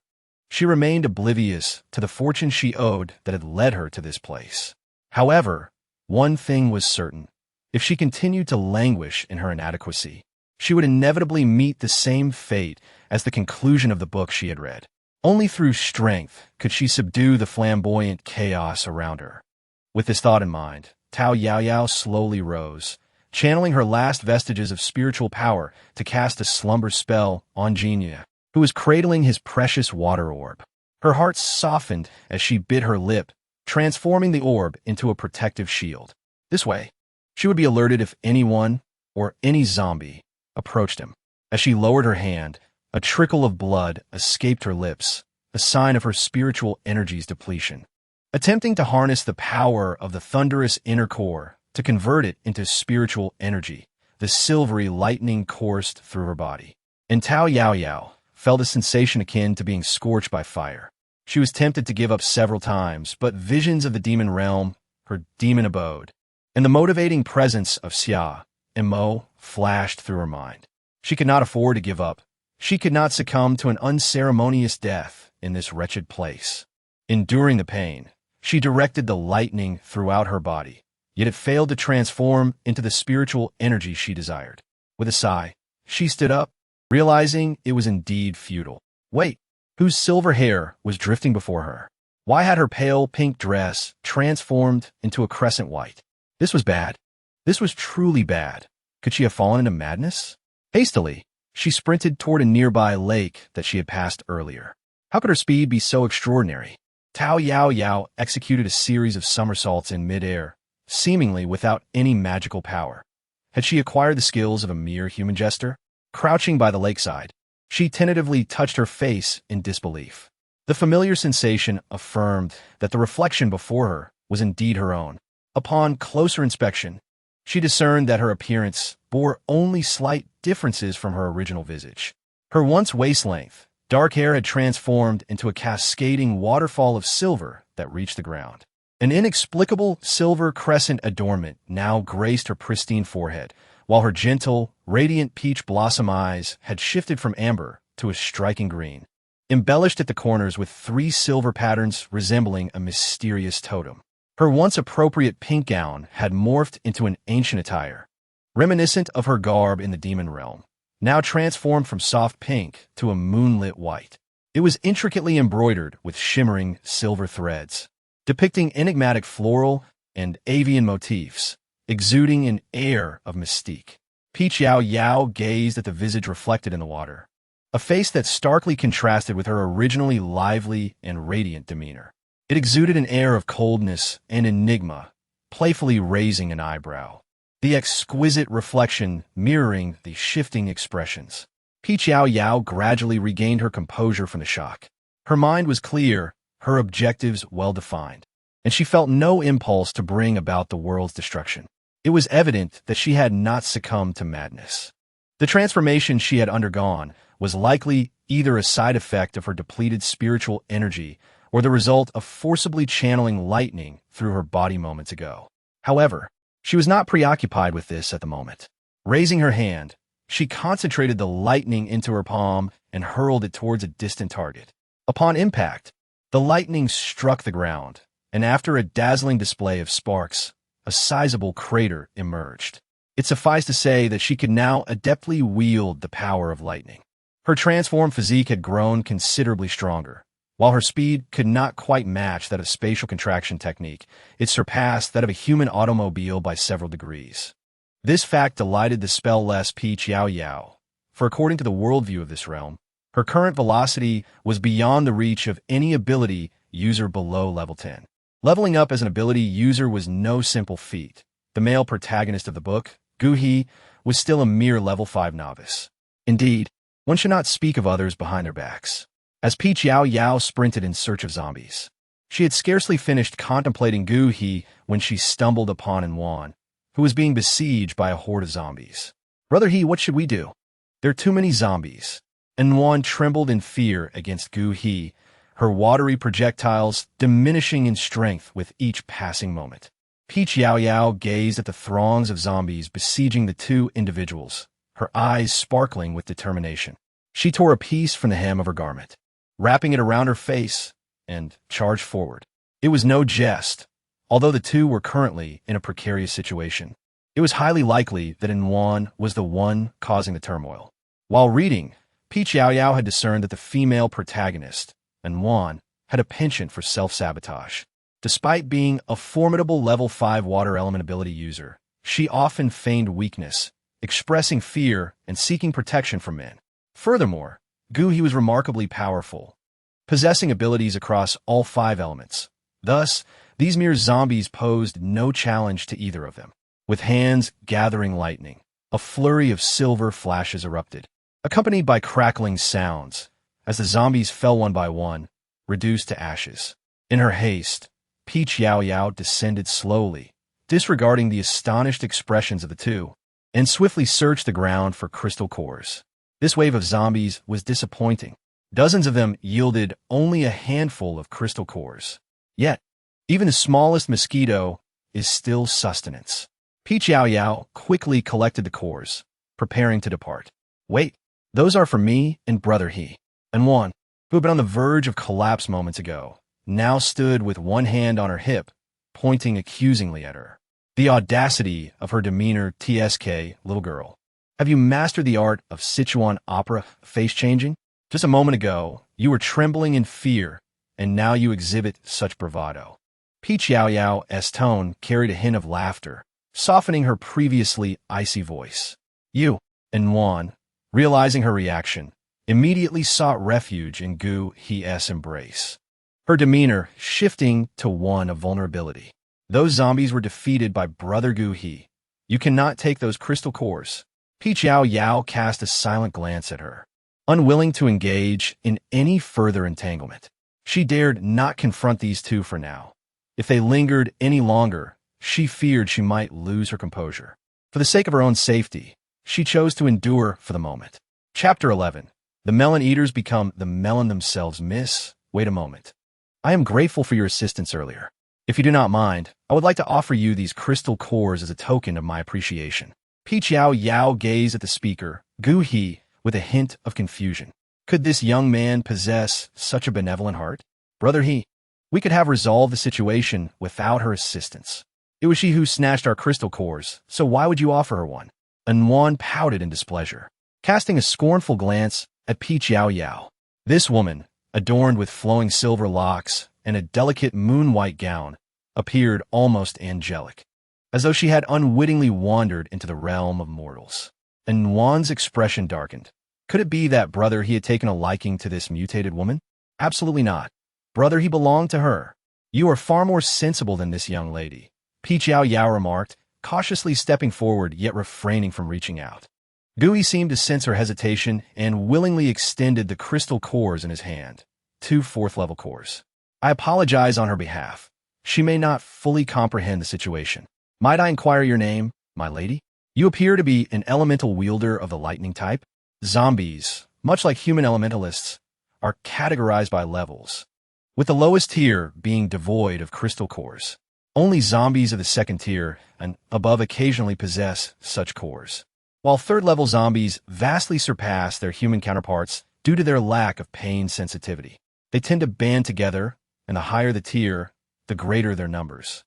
She remained oblivious to the fortune she owed that had led her to this place. However, One thing was certain. If she continued to languish in her inadequacy, she would inevitably meet the same fate as the conclusion of the book she had read. Only through strength could she subdue the flamboyant chaos around her. With this thought in mind, Yao Yao slowly rose, channeling her last vestiges of spiritual power to cast a slumber spell on Jinya, who was cradling his precious water orb. Her heart softened as she bit her lip, transforming the orb into a protective shield. This way, she would be alerted if anyone, or any zombie, approached him. As she lowered her hand, a trickle of blood escaped her lips, a sign of her spiritual energy's depletion. Attempting to harness the power of the thunderous inner core to convert it into spiritual energy, the silvery lightning coursed through her body. And Yao Yao felt a sensation akin to being scorched by fire. She was tempted to give up several times, but visions of the demon realm, her demon abode, and the motivating presence of Xia and Mo flashed through her mind. She could not afford to give up. She could not succumb to an unceremonious death in this wretched place. Enduring the pain, she directed the lightning throughout her body, yet it failed to transform into the spiritual energy she desired. With a sigh, she stood up, realizing it was indeed futile. Wait, whose silver hair was drifting before her? Why had her pale pink dress transformed into a crescent white? This was bad. This was truly bad. Could she have fallen into madness? Hastily, she sprinted toward a nearby lake that she had passed earlier. How could her speed be so extraordinary? Yao Yao executed a series of somersaults in midair, seemingly without any magical power. Had she acquired the skills of a mere human jester? Crouching by the lakeside, she tentatively touched her face in disbelief. The familiar sensation affirmed that the reflection before her was indeed her own. Upon closer inspection, she discerned that her appearance bore only slight differences from her original visage. Her once waist-length, dark hair had transformed into a cascading waterfall of silver that reached the ground. An inexplicable silver crescent adornment now graced her pristine forehead, while her gentle, radiant peach blossom eyes had shifted from amber to a striking green, embellished at the corners with 3 silver patterns resembling a mysterious totem. Her once appropriate pink gown had morphed into an ancient attire, reminiscent of her garb in the demon realm, now transformed from soft pink to a moonlit white. It was intricately embroidered with shimmering silver threads, depicting enigmatic floral and avian motifs, exuding an air of mystique. Yao Yao gazed at the visage reflected in the water, a face that starkly contrasted with her originally lively and radiant demeanor. It exuded an air of coldness and enigma, playfully raising an eyebrow, the exquisite reflection mirroring the shifting expressions. Yao Yao gradually regained her composure from the shock. Her mind was clear, her objectives well-defined, and she felt no impulse to bring about the world's destruction. It was evident that she had not succumbed to madness. The transformation she had undergone was likely either a side effect of her depleted spiritual energy or the result of forcibly channeling lightning through her body moments ago. However, she was not preoccupied with this at the moment. Raising her hand, she concentrated the lightning into her palm and hurled it towards a distant target. Upon impact, the lightning struck the ground, and after a dazzling display of sparks, a sizable crater emerged. It sufficed to say that she could now adeptly wield the power of lightning. Her transformed physique had grown considerably stronger. While her speed could not quite match that of spatial contraction technique, it surpassed that of a human automobile by several degrees. This fact delighted the spell-less Yao Yao, for according to the worldview of this realm, her current velocity was beyond the reach of any ability user below level 10. Leveling up as an ability user was no simple feat. The male protagonist of the book, Gu He, was still a mere level 5 novice. Indeed, one should not speak of others behind their backs. As Yao Yao sprinted in search of zombies, she had scarcely finished contemplating Gu He when she stumbled upon Wan, who was being besieged by a horde of zombies. "Brother He, what should we do? There are too many zombies." Wan trembled in fear against Gu He, her watery projectiles diminishing in strength with each passing moment. Yao Yao gazed at the throngs of zombies besieging the 2 individuals, her eyes sparkling with determination. She tore a piece from the hem of her garment, wrapping it around her face, and charged forward. It was no jest. Although the two were currently in a precarious situation, it was highly likely that Yuan was the one causing the turmoil. While reading, Yao Yao had discerned that the female protagonist, Yuan, had a penchant for self-sabotage. Despite being a formidable level 5 water element ability user, she often feigned weakness, expressing fear and seeking protection from men. Furthermore, He was remarkably powerful, possessing abilities across all 5 elements. Thus, these mere zombies posed no challenge to either of them. With hands gathering lightning, a flurry of silver flashes erupted, accompanied by crackling sounds, as the zombies fell one by one, reduced to ashes. In her haste, Yao Yao descended slowly, disregarding the astonished expressions of the two, and swiftly searched the ground for crystal cores. This wave of zombies was disappointing. Dozens of them yielded only a handful of crystal cores. Yet, even the smallest mosquito is still sustenance. Yao Yao quickly collected the cores, preparing to depart. Wait, those are for me and brother He. And Yuan, who had been on the verge of collapse moments ago, now stood with one hand on her hip, pointing accusingly at her. The audacity of her demeanor. TSK, little girl. Have you mastered the art of Sichuan opera face-changing? Just a moment ago, you were trembling in fear, and now you exhibit such bravado. Yao Yao's tone carried a hint of laughter, softening her previously icy voice. You, and Yuan, realizing her reaction, immediately sought refuge in He's embrace, her demeanor shifting to one of vulnerability. Those zombies were defeated by brother He. You cannot take those crystal cores. Yao Yao cast a silent glance at her, unwilling to engage in any further entanglement. She dared not confront these two for now. If they lingered any longer, she feared she might lose her composure. For the sake of her own safety, she chose to endure for the moment. Chapter 11. The melon eaters become the melon themselves. Wait a moment. I am grateful for your assistance earlier. If you do not mind, I would like to offer you these crystal cores as a token of my appreciation. Yao Yao gazed at the speaker, He, with a hint of confusion. Could this young man possess such a benevolent heart? Brother He, we could have resolved the situation without her assistance. It was she who snatched our crystal cores, so why would you offer her one? And Yuan pouted in displeasure, casting a scornful glance at Yao Yao. This woman, adorned with flowing silver locks and a delicate moon-white gown, appeared almost angelic, as though she had unwittingly wandered into the realm of mortals. And Yuan's expression darkened. Could it be that brother He had taken a liking to this mutated woman? Absolutely not. Brother He belonged to her. You are far more sensible than this young lady, Yao Yao remarked, cautiously stepping forward yet refraining from reaching out. He seemed to sense her hesitation and willingly extended the crystal cores in his hand, 2 4th-level cores. I apologize on her behalf. She may not fully comprehend the situation. Might I inquire your name, my lady? You appear to be an elemental wielder of the lightning type. Zombies, much like human elementalists, are categorized by levels, with the lowest tier being devoid of crystal cores. Only zombies of the 2nd tier and above occasionally possess such cores, while 3rd-level zombies vastly surpass their human counterparts due to their lack of pain sensitivity. They tend to band together, and the higher the tier, the greater their numbers.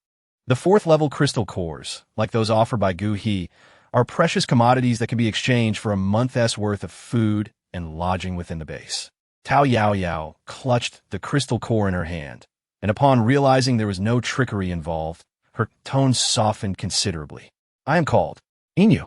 The 4th-level crystal cores, like those offered by He, are precious commodities that can be exchanged for a month's worth of food and lodging within the base. Yao Yao clutched the crystal core in her hand, and upon realizing there was no trickery involved, her tone softened considerably. I am called Inu.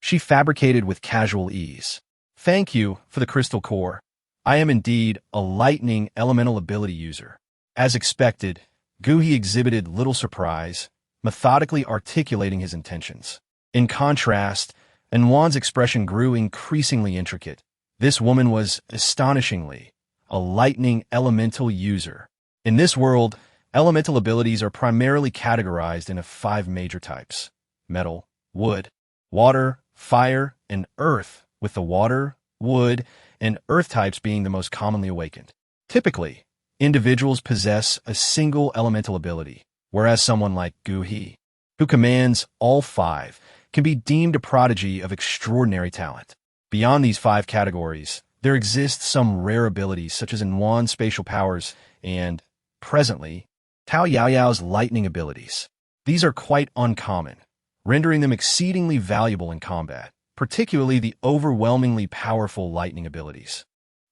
She fabricated with casual ease. Thank you for the crystal core. I am indeed a lightning elemental ability user. As expected, He exhibited little surprise, methodically articulating his intentions. In contrast, Yuan's expression grew increasingly intricate. This woman was, astonishingly, a lightning elemental user. In this world, elemental abilities are primarily categorized into 5 major types: metal, wood, water, fire, and earth, with the water, wood, and earth types being the most commonly awakened. Typically, individuals possess a single elemental ability, whereas someone like He, who commands all 5, can be deemed a prodigy of extraordinary talent. Beyond these 5 categories, there exist some rare abilities such as Yuan's spatial powers and, presently, Yao Yao's lightning abilities. These are quite uncommon, rendering them exceedingly valuable in combat, particularly the overwhelmingly powerful lightning abilities.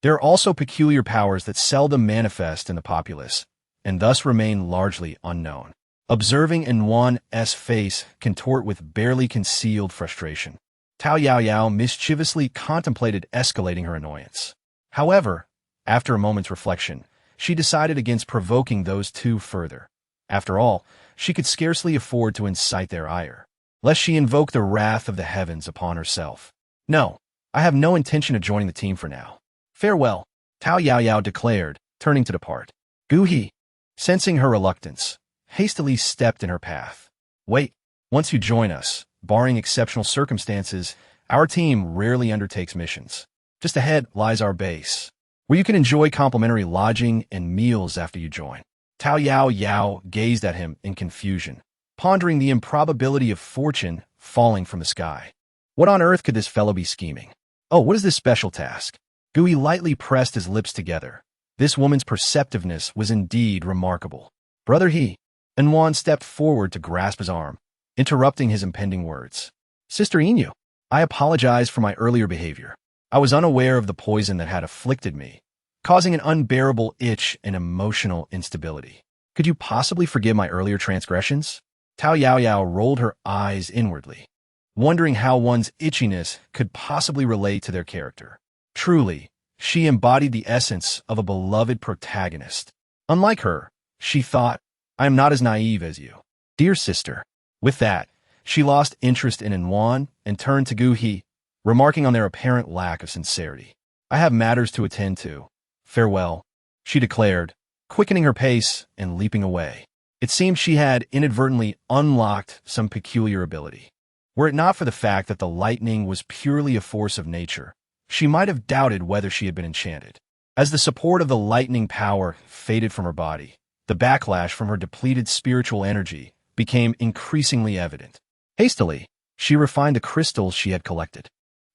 There are also peculiar powers that seldom manifest in the populace, and thus remain largely unknown. Observing Yuan's face contort with barely concealed frustration, Yao Yao mischievously contemplated escalating her annoyance. However, after a moment's reflection, she decided against provoking those two further. After all, she could scarcely afford to incite their ire, lest she invoke the wrath of the heavens upon herself. No, I have no intention of joining the team for now. Farewell, Yao Yao declared, turning to depart. Gu He, sensing her reluctance, hastily stepped in her path. Wait, once you join us, barring exceptional circumstances, our team rarely undertakes missions. Just ahead lies our base, where you can enjoy complimentary lodging and meals after you join. Yao Yao gazed at him in confusion, pondering the improbability of fortune falling from the sky. What on earth could this fellow be scheming? Oh, what is this special task? Gui lightly pressed his lips together. This woman's perceptiveness was indeed remarkable. Brother He, Yuan stepped forward to grasp his arm, interrupting his impending words. Sister Inu, I apologize for my earlier behavior. I was unaware of the poison that had afflicted me, causing an unbearable itch and emotional instability. Could you possibly forgive my earlier transgressions? Yao Yao rolled her eyes inwardly, wondering how one's itchiness could possibly relate to their character. Truly, she embodied the essence of a beloved protagonist. Unlike her, she thought, I am not as naive as you, dear sister. With that, she lost interest in Yuan and turned to Gu He, remarking on their apparent lack of sincerity. I have matters to attend to. Farewell, she declared, quickening her pace and leaping away. It seemed she had inadvertently unlocked some peculiar ability. Were it not for the fact that the lightning was purely a force of nature, she might have doubted whether she had been enchanted. As the support of the lightning power faded from her body, the backlash from her depleted spiritual energy became increasingly evident. Hastily, she refined the crystals she had collected.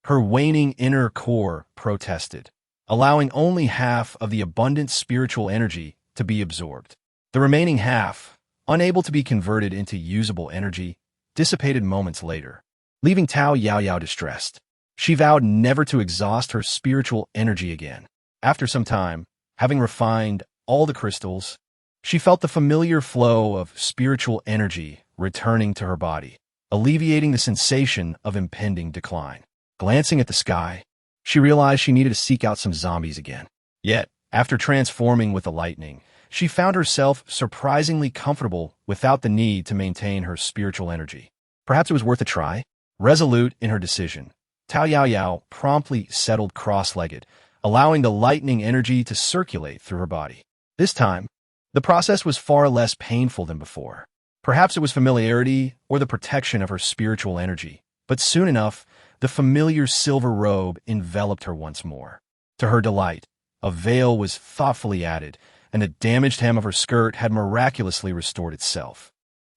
Her waning inner core protested, allowing only half of the abundant spiritual energy to be absorbed. The remaining half, unable to be converted into usable energy, dissipated moments later, leaving Yao Yao distressed. She vowed never to exhaust her spiritual energy again. After some time, having refined all the crystals, she felt the familiar flow of spiritual energy returning to her body, alleviating the sensation of impending decline. Glancing at the sky, she realized she needed to seek out some zombies again. Yet, after transforming with the lightning, she found herself surprisingly comfortable without the need to maintain her spiritual energy. Perhaps it was worth a try? Resolute in her decision, Yao Yao promptly settled cross-legged, allowing the lightning energy to circulate through her body. This time, the process was far less painful than before. Perhaps it was familiarity or the protection of her spiritual energy, but soon enough, the familiar silver robe enveloped her once more. To her delight, a veil was thoughtfully added, and the damaged hem of her skirt had miraculously restored itself.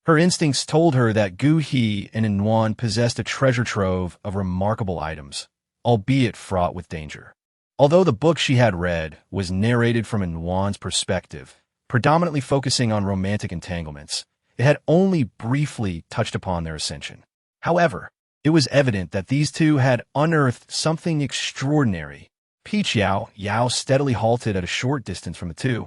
Her instincts told her that Gu He and Yuan possessed a treasure trove of remarkable items, albeit fraught with danger. Although the book she had read was narrated from Yuan's perspective, predominantly focusing on romantic entanglements, it had only briefly touched upon their ascension. However, it was evident that these two had unearthed something extraordinary. Yao Yao steadily halted at a short distance from the two,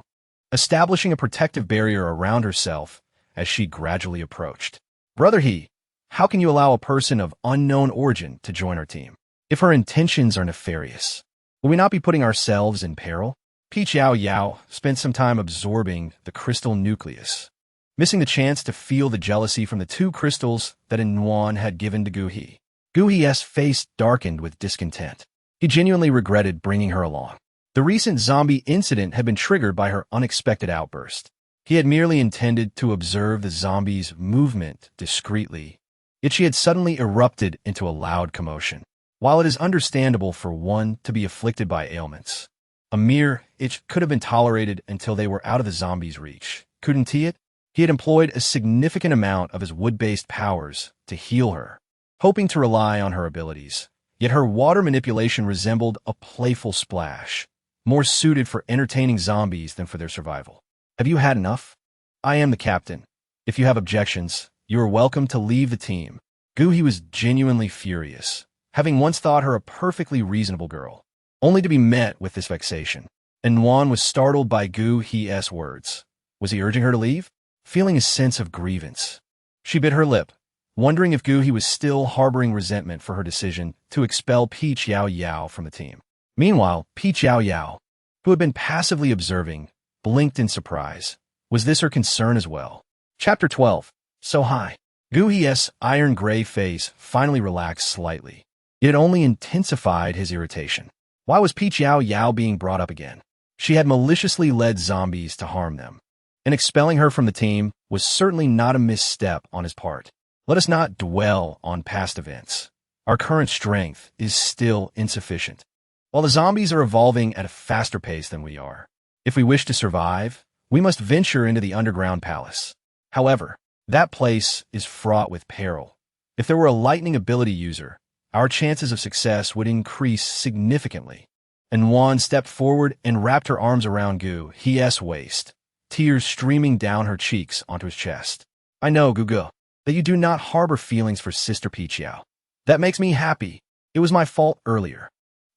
establishing a protective barrier around herself as she gradually approached. Brother He, how can you allow a person of unknown origin to join our team? If her intentions are nefarious, will we not be putting ourselves in peril? Yao Yao spent some time absorbing the crystal nucleus, missing the chance to feel the jealousy from the two crystals that Yuan had given to Gu He. Gu He's face darkened with discontent. He genuinely regretted bringing her along. The recent zombie incident had been triggered by her unexpected outburst. He had merely intended to observe the zombie's movement discreetly, yet she had suddenly erupted into a loud commotion. While it is understandable for one to be afflicted by ailments, a mere itch could have been tolerated until they were out of the zombie's reach. Couldn't he? He had employed a significant amount of his wood-based powers to heal her, hoping to rely on her abilities. Yet her water manipulation resembled a playful splash, more suited for entertaining zombies than for their survival. Have you had enough? I am the captain. If you have objections, you are welcome to leave the team. Gu He was genuinely furious, having once thought her a perfectly reasonable girl, only to be met with this vexation. And Wan was startled by Gu He's words. Was he urging her to leave? Feeling a sense of grievance, she bit her lip, wondering if Gu He was still harboring resentment for her decision to expel Peach Yao Yao from the team. Meanwhile, Peach Yao Yao, who had been passively observing, blinked in surprise. Was this her concern as well? Chapter 12. So high. Gu He's iron-gray face finally relaxed slightly. It had only intensified his irritation. Why was Peach Yao Yao being brought up again? She had maliciously led zombies to harm them, and expelling her from the team was certainly not a misstep on his part. Let us not dwell on past events. Our current strength is still insufficient. While the zombies are evolving at a faster pace than we are, if we wish to survive, we must venture into the underground palace. However, that place is fraught with peril. If there were a lightning ability user, our chances of success would increase significantly. And Wan stepped forward and wrapped her arms around Gu He's waist, tears streaming down her cheeks onto his chest. I know, Gugu, that you do not harbor feelings for Sister Peach Yao. That makes me happy. It was my fault earlier.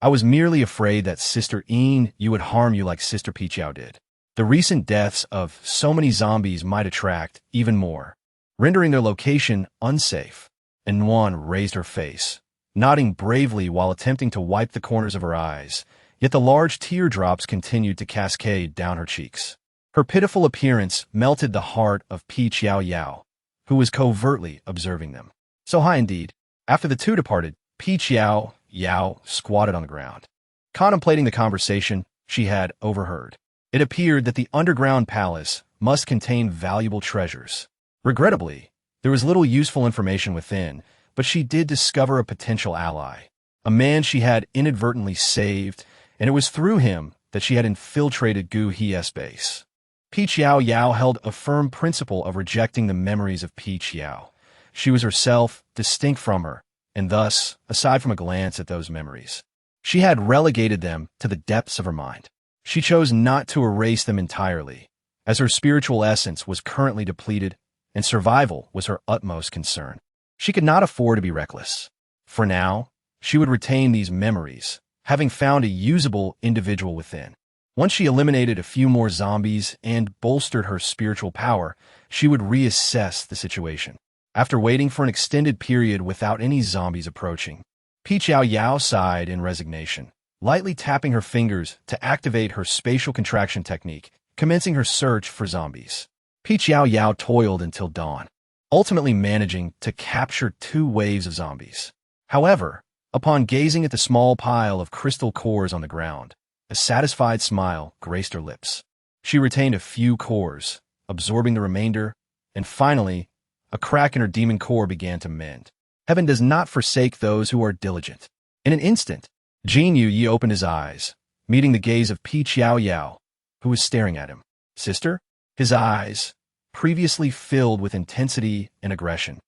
I was merely afraid that Sister Yu would harm you like Sister Peach Yao did. The recent deaths of so many zombies might attract even more, rendering their location unsafe. And Wan raised her face, nodding bravely while attempting to wipe the corners of her eyes, yet the large teardrops continued to cascade down her cheeks. Her pitiful appearance melted the heart of Peach Yao Yao, who was covertly observing them. So high indeed. After the two departed, Peach Yao Yao squatted on the ground, contemplating the conversation she had overheard. It appeared that the underground palace must contain valuable treasures. Regrettably, there was little useful information within, but she did discover a potential ally, a man she had inadvertently saved, and it was through him that she had infiltrated Gu He's base. Peach Yao Yao held a firm principle of rejecting the memories of Peach Yao. She was herself, distinct from her, and thus, aside from a glance at those memories, she had relegated them to the depths of her mind. She chose not to erase them entirely, as her spiritual essence was currently depleted, and survival was her utmost concern. She could not afford to be reckless. For now, she would retain these memories, having found a usable individual within. Once she eliminated a few more zombies and bolstered her spiritual power, she would reassess the situation. After waiting for an extended period without any zombies approaching, Peach Yao Yao sighed in resignation, lightly tapping her fingers to activate her spatial contraction technique, commencing her search for zombies. Peach Yao Yao toiled until dawn, ultimately managing to capture 2 waves of zombies. However, upon gazing at the small pile of crystal cores on the ground, a satisfied smile graced her lips. She retained a few cores, absorbing the remainder, and finally, a crack in her demon core began to mend. Heaven does not forsake those who are diligent. In an instant, Jin Yi opened his eyes, meeting the gaze of Peach Yao Yao, who was staring at him. Sister? His eyes, previously filled with intensity and aggression,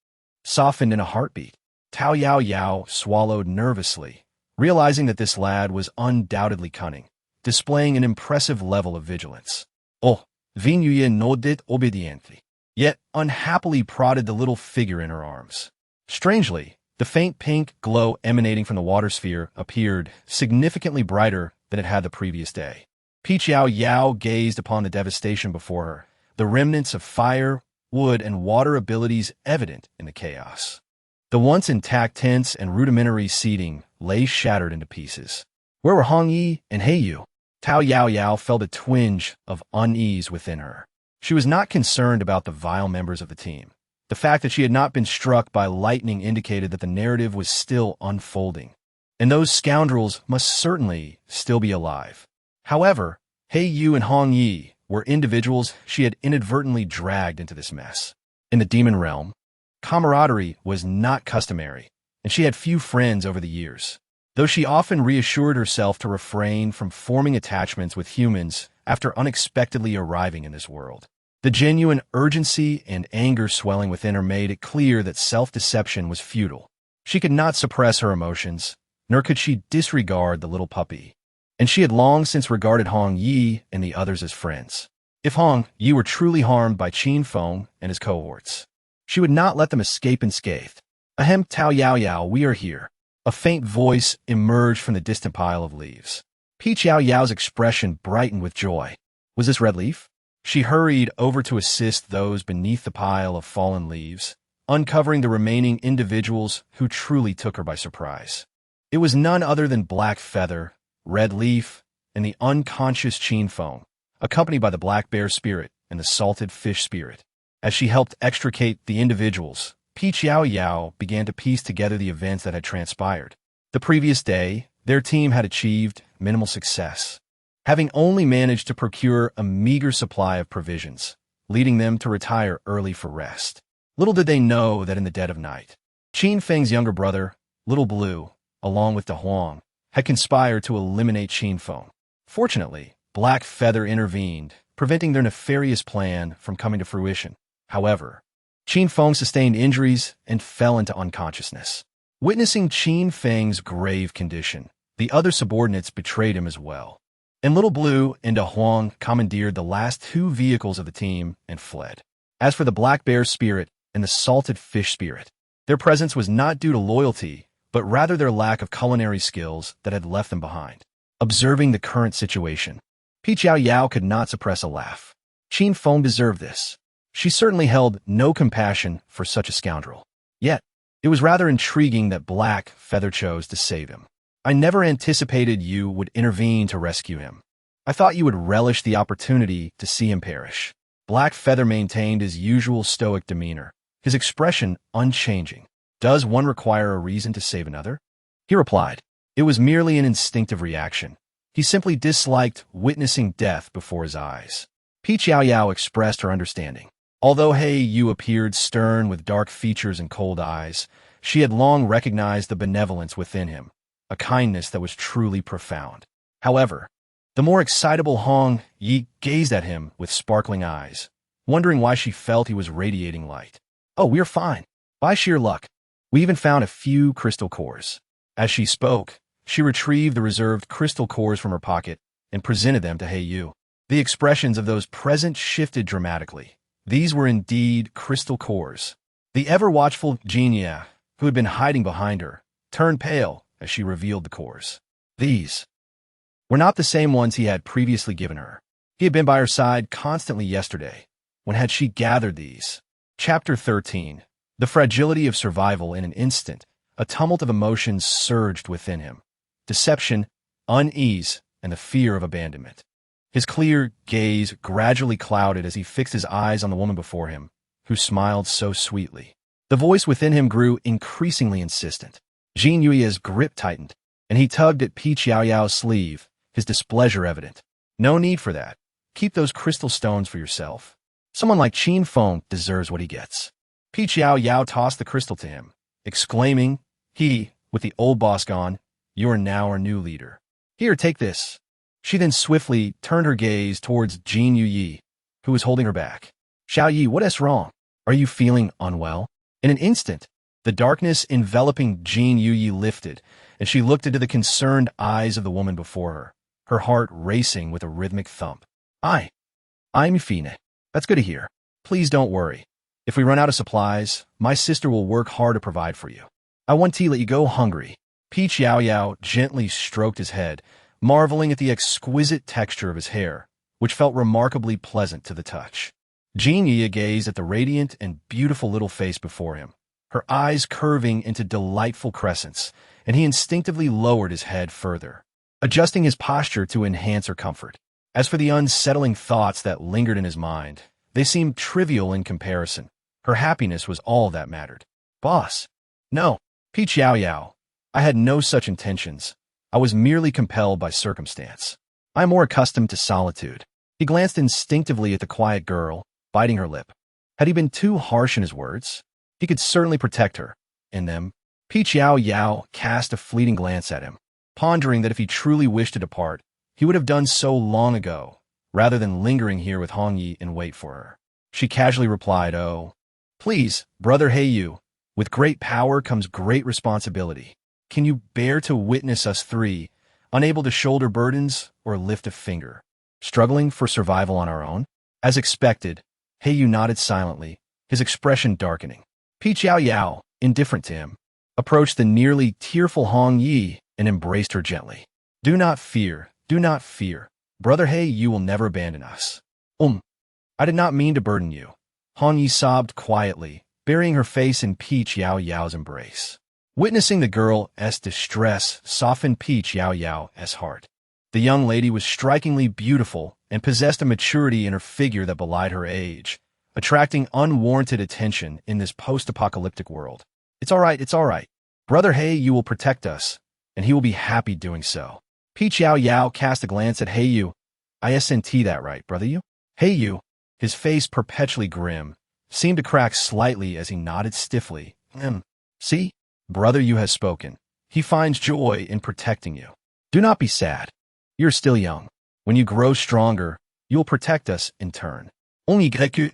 softened in a heartbeat. Tao Yao Yao swallowed nervously, realizing that this lad was undoubtedly cunning, displaying an impressive level of vigilance. Oh, Vin Yuye nodded obediently, yet unhappily prodded the little figure in her arms. Strangely, the faint pink glow emanating from the water sphere appeared significantly brighter than it had the previous day. Peach Yao Yao gazed upon the devastation before her, the remnants of fire, wood, and water abilities evident in the chaos. The once intact tents and rudimentary seating lay shattered into pieces. Where were Hong Yi and Hei Yu? Tao Yao Yao felt a twinge of unease within her. She was not concerned about the vile members of the team. The fact that she had not been struck by lightning indicated that the narrative was still unfolding, and those scoundrels must certainly still be alive. However, Hei Yu and Hong Yi were individuals she had inadvertently dragged into this mess. In the demon realm, camaraderie was not customary, and she had few friends over the years, though she often reassured herself to refrain from forming attachments with humans after unexpectedly arriving in this world. The genuine urgency and anger swelling within her made it clear that self-deception was futile. She could not suppress her emotions, nor could she disregard the little puppy, and she had long since regarded Hong Yi and the others as friends. If Hong Yi were truly harmed by Qin Feng and his cohorts, she would not let them escape unscathed. Ahem, Tao Yao Yao, we are here. A faint voice emerged from the distant pile of leaves. Peach Yao Yao's expression brightened with joy. Was this Red Leaf? She hurried over to assist those beneath the pile of fallen leaves, uncovering the remaining individuals who truly took her by surprise. It was none other than Black Feather, Red Leaf, and the unconscious Qin Feng, accompanied by the Black Bear Spirit and the Salted Fish Spirit. As she helped extricate the individuals, Peach Yao Yao began to piece together the events that had transpired. The previous day, their team had achieved minimal success, having only managed to procure a meager supply of provisions, leading them to retire early for rest. Little did they know that in the dead of night, Qin Feng's younger brother, Little Blue, along with De Huang, had conspired to eliminate Qin Feng. Fortunately, Black Feather intervened, preventing their nefarious plan from coming to fruition. However, Qin Feng sustained injuries and fell into unconsciousness. Witnessing Qin Feng's grave condition, the other subordinates betrayed him as well, and Little Blue and De Huang commandeered the last two vehicles of the team and fled. As for the Black Bear Spirit and the Salted Fish Spirit, their presence was not due to loyalty, but rather their lack of culinary skills that had left them behind. Observing the current situation, Peach Yao Yao could not suppress a laugh. Qin Feng deserved this. She certainly held no compassion for such a scoundrel. Yet, it was rather intriguing that Black Feather chose to save him. I never anticipated you would intervene to rescue him. I thought you would relish the opportunity to see him perish. Black Feather maintained his usual stoic demeanor, his expression unchanging. Does one require a reason to save another? He replied. It was merely an instinctive reaction. He simply disliked witnessing death before his eyes. Peach Yao Yao expressed her understanding. Although He Yu appeared stern with dark features and cold eyes, she had long recognized the benevolence within him, a kindness that was truly profound. However, the more excitable Hong Yi gazed at him with sparkling eyes, wondering why she felt he was radiating light. Oh, we're fine. By sheer luck, we even found a few crystal cores. As she spoke, she retrieved the reserved crystal cores from her pocket and presented them to He Yu. The expressions of those present shifted dramatically. These were indeed crystal cores. The ever-watchful Jinya, who had been hiding behind her, turned pale as she revealed the cores. These were not the same ones he had previously given her. He had been by her side constantly yesterday. When had she gathered these? Chapter 13. The fragility of survival. In an instant, a tumult of emotions surged within him. Deception, unease, and the fear of abandonment. His clear gaze gradually clouded as he fixed his eyes on the woman before him, who smiled so sweetly. The voice within him grew increasingly insistent. Jin Yuya's grip tightened, and he tugged at Peach Yao Yao's sleeve, his displeasure evident. No need for that. Keep those crystal stones for yourself. Someone like Qin Feng deserves what he gets. Peach Yao Yao tossed the crystal to him, exclaiming, with the old boss gone, you are now our new leader. Here, take this. She then swiftly turned her gaze towards Jin Yuyi, who was holding her back. Xiao Yi, what is wrong? Are you feeling unwell? In an instant, the darkness enveloping Jin Yuyi lifted, and she looked into the concerned eyes of the woman before her, her heart racing with a rhythmic thump. I'm Feign. That's good to hear. Please don't worry. If we run out of supplies, my sister will work hard to provide for you. I won't let you go hungry. Peach Yao Yao gently stroked his head, marveling at the exquisite texture of his hair, which felt remarkably pleasant to the touch. Jin Yi gazed at the radiant and beautiful little face before him, her eyes curving into delightful crescents, and he instinctively lowered his head further, adjusting his posture to enhance her comfort. As for the unsettling thoughts that lingered in his mind, they seemed trivial in comparison. Her happiness was all that mattered. Boss. No, Peach Yao Yao. I had no such intentions. I was merely compelled by circumstance. I am more accustomed to solitude. He glanced instinctively at the quiet girl, biting her lip. Had he been too harsh in his words? He could certainly protect her. In them, Peach Yao Yao cast a fleeting glance at him, pondering that if he truly wished to depart, he would have done so long ago, rather than lingering here with Hong Yi and wait for her. She casually replied, Oh, please, brother He Yu, with great power comes great responsibility. Can you bear to witness us three, unable to shoulder burdens or lift a finger, struggling for survival on our own? As expected, Yu nodded silently, his expression darkening. Peach Yao Yao, indifferent to him, approached the nearly tearful Hong Yi and embraced her gently. Do not fear, do not fear. Brother you will never abandon us. I did not mean to burden you. Hong Yi sobbed quietly, burying her face in Peach Yao Yao's embrace. Witnessing the girl's distress softened Peach Yao Yao's heart. The young lady was strikingly beautiful and possessed a maturity in her figure that belied her age, attracting unwarranted attention in this post-apocalyptic world. It's all right. Brother you will protect us, and he will be happy doing so. Peach Yao Yao cast a glance at Yu. Isn't that right, brother you? Yu, his face perpetually grim, seemed to crack slightly as he nodded stiffly. See? Brother you has spoken. He finds joy in protecting you. Do not be sad. You're still young. When you grow stronger, you'll protect us in turn. On y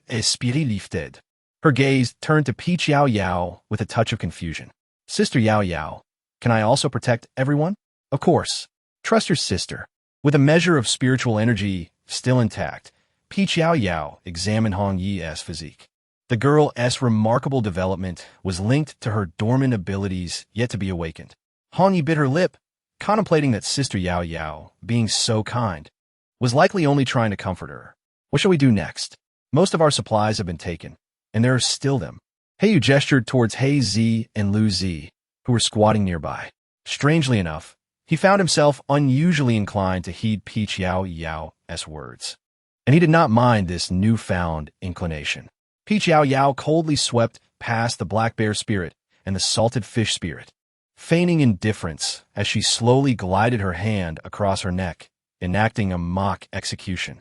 esprit lifted. Her gaze turned to Peach Yao Yao with a touch of confusion. Sister Yao Yao, can I also protect everyone? Of course. Trust your sister. With a measure of spiritual energy still intact, Peach Yao Yao examined Hong Yi's physique. The girl's remarkable development was linked to her dormant abilities yet to be awakened. Hong Yi bit her lip, contemplating that Sister Yao Yao, being so kind, was likely only trying to comfort her. What shall we do next? Most of our supplies have been taken, and there are still them. Yu gestured towards Zi and Laozi, who were squatting nearby. Strangely enough, he found himself unusually inclined to heed Peach Yao Yao's words, and he did not mind this newfound inclination. Peach Yao Yao coldly swept past the black bear spirit and the salted fish spirit, feigning indifference as she slowly glided her hand across her neck, enacting a mock execution.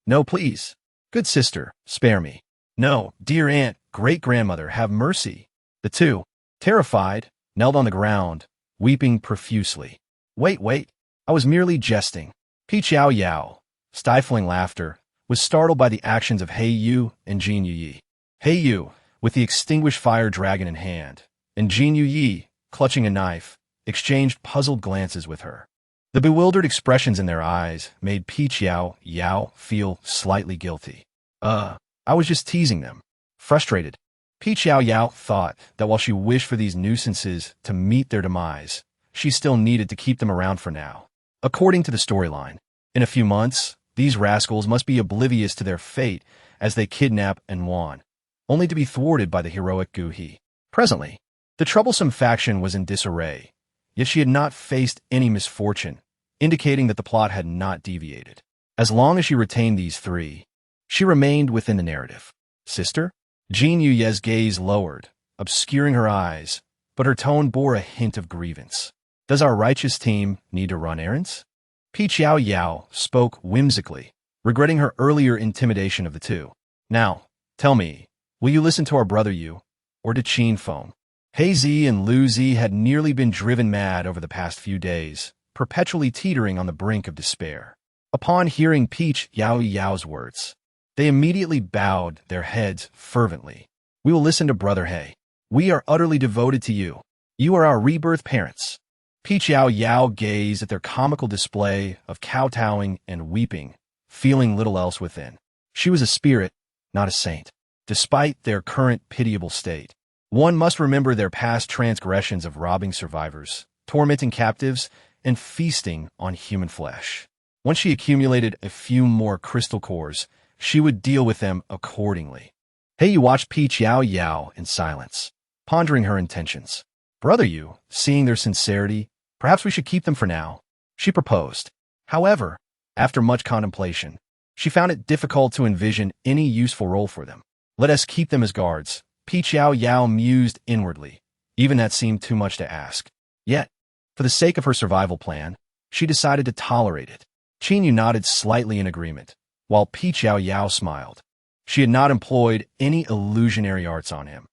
No, please. Good sister, spare me. No, dear aunt, great-grandmother, have mercy. The two, terrified, knelt on the ground, weeping profusely. Wait, I was merely jesting. Peach Yao Yao, stifling laughter, was startled by the actions of Yu and Jin Yi. Yu, with the extinguished fire dragon in hand, and Jin Yi, clutching a knife, exchanged puzzled glances with her. The bewildered expressions in their eyes made Peach Yao Yao feel slightly guilty. I was just teasing them. Frustrated, Peach Yao Yao thought that while she wished for these nuisances to meet their demise, she still needed to keep them around for now. According to the storyline, in a few months, these rascals must be oblivious to their fate as they kidnap and Wan, only to be thwarted by the heroic Gu He. Presently, the troublesome faction was in disarray, yet she had not faced any misfortune, indicating that the plot had not deviated. As long as she retained these three, she remained within the narrative. Sister? Jin Yuye's gaze lowered, obscuring her eyes, but her tone bore a hint of grievance. Does our righteous team need to run errands? Peach Yao Yao spoke whimsically, regretting her earlier intimidation of the two. Now, tell me, will you listen to our brother Yu, or to Qin Feng? Zi and Laozi had nearly been driven mad over the past few days, perpetually teetering on the brink of despair. Upon hearing Peach Yao Yao's words, they immediately bowed their heads fervently. We will listen to Brother He. We are utterly devoted to you. You are our rebirth parents. Peach Yao Yao gazed at their comical display of kowtowing and weeping, feeling little else within. She was a spirit, not a saint. Despite their current pitiable state, one must remember their past transgressions of robbing survivors, tormenting captives, and feasting on human flesh. Once she accumulated a few more crystal cores, she would deal with them accordingly. Yu watched Peach Yao Yao in silence, pondering her intentions. Brother Yu, seeing their sincerity, perhaps we should keep them for now, she proposed. However, after much contemplation, she found it difficult to envision any useful role for them. Let us keep them as guards, Peach Yao Yao mused inwardly. Even that seemed too much to ask. Yet, for the sake of her survival plan, she decided to tolerate it. Qin Yu nodded slightly in agreement, while Peach Yao Yao smiled. She had not employed any illusionary arts on him.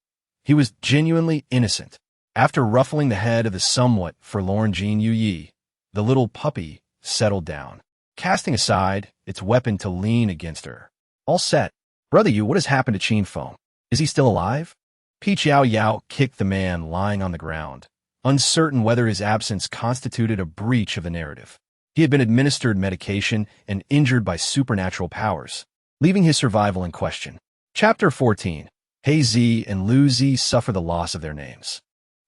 He was genuinely innocent. After ruffling the head of the somewhat forlorn Jin Yi, the little puppy settled down, casting aside its weapon to lean against her. All set. Brother Yu, what has happened to Qin Feng? Is he still alive? Peach Yao Yao kicked the man lying on the ground, uncertain whether his absence constituted a breach of the narrative. He had been administered medication and injured by supernatural powers, leaving his survival in question. Chapter 14. He Zi and Laozi suffer the loss of their names.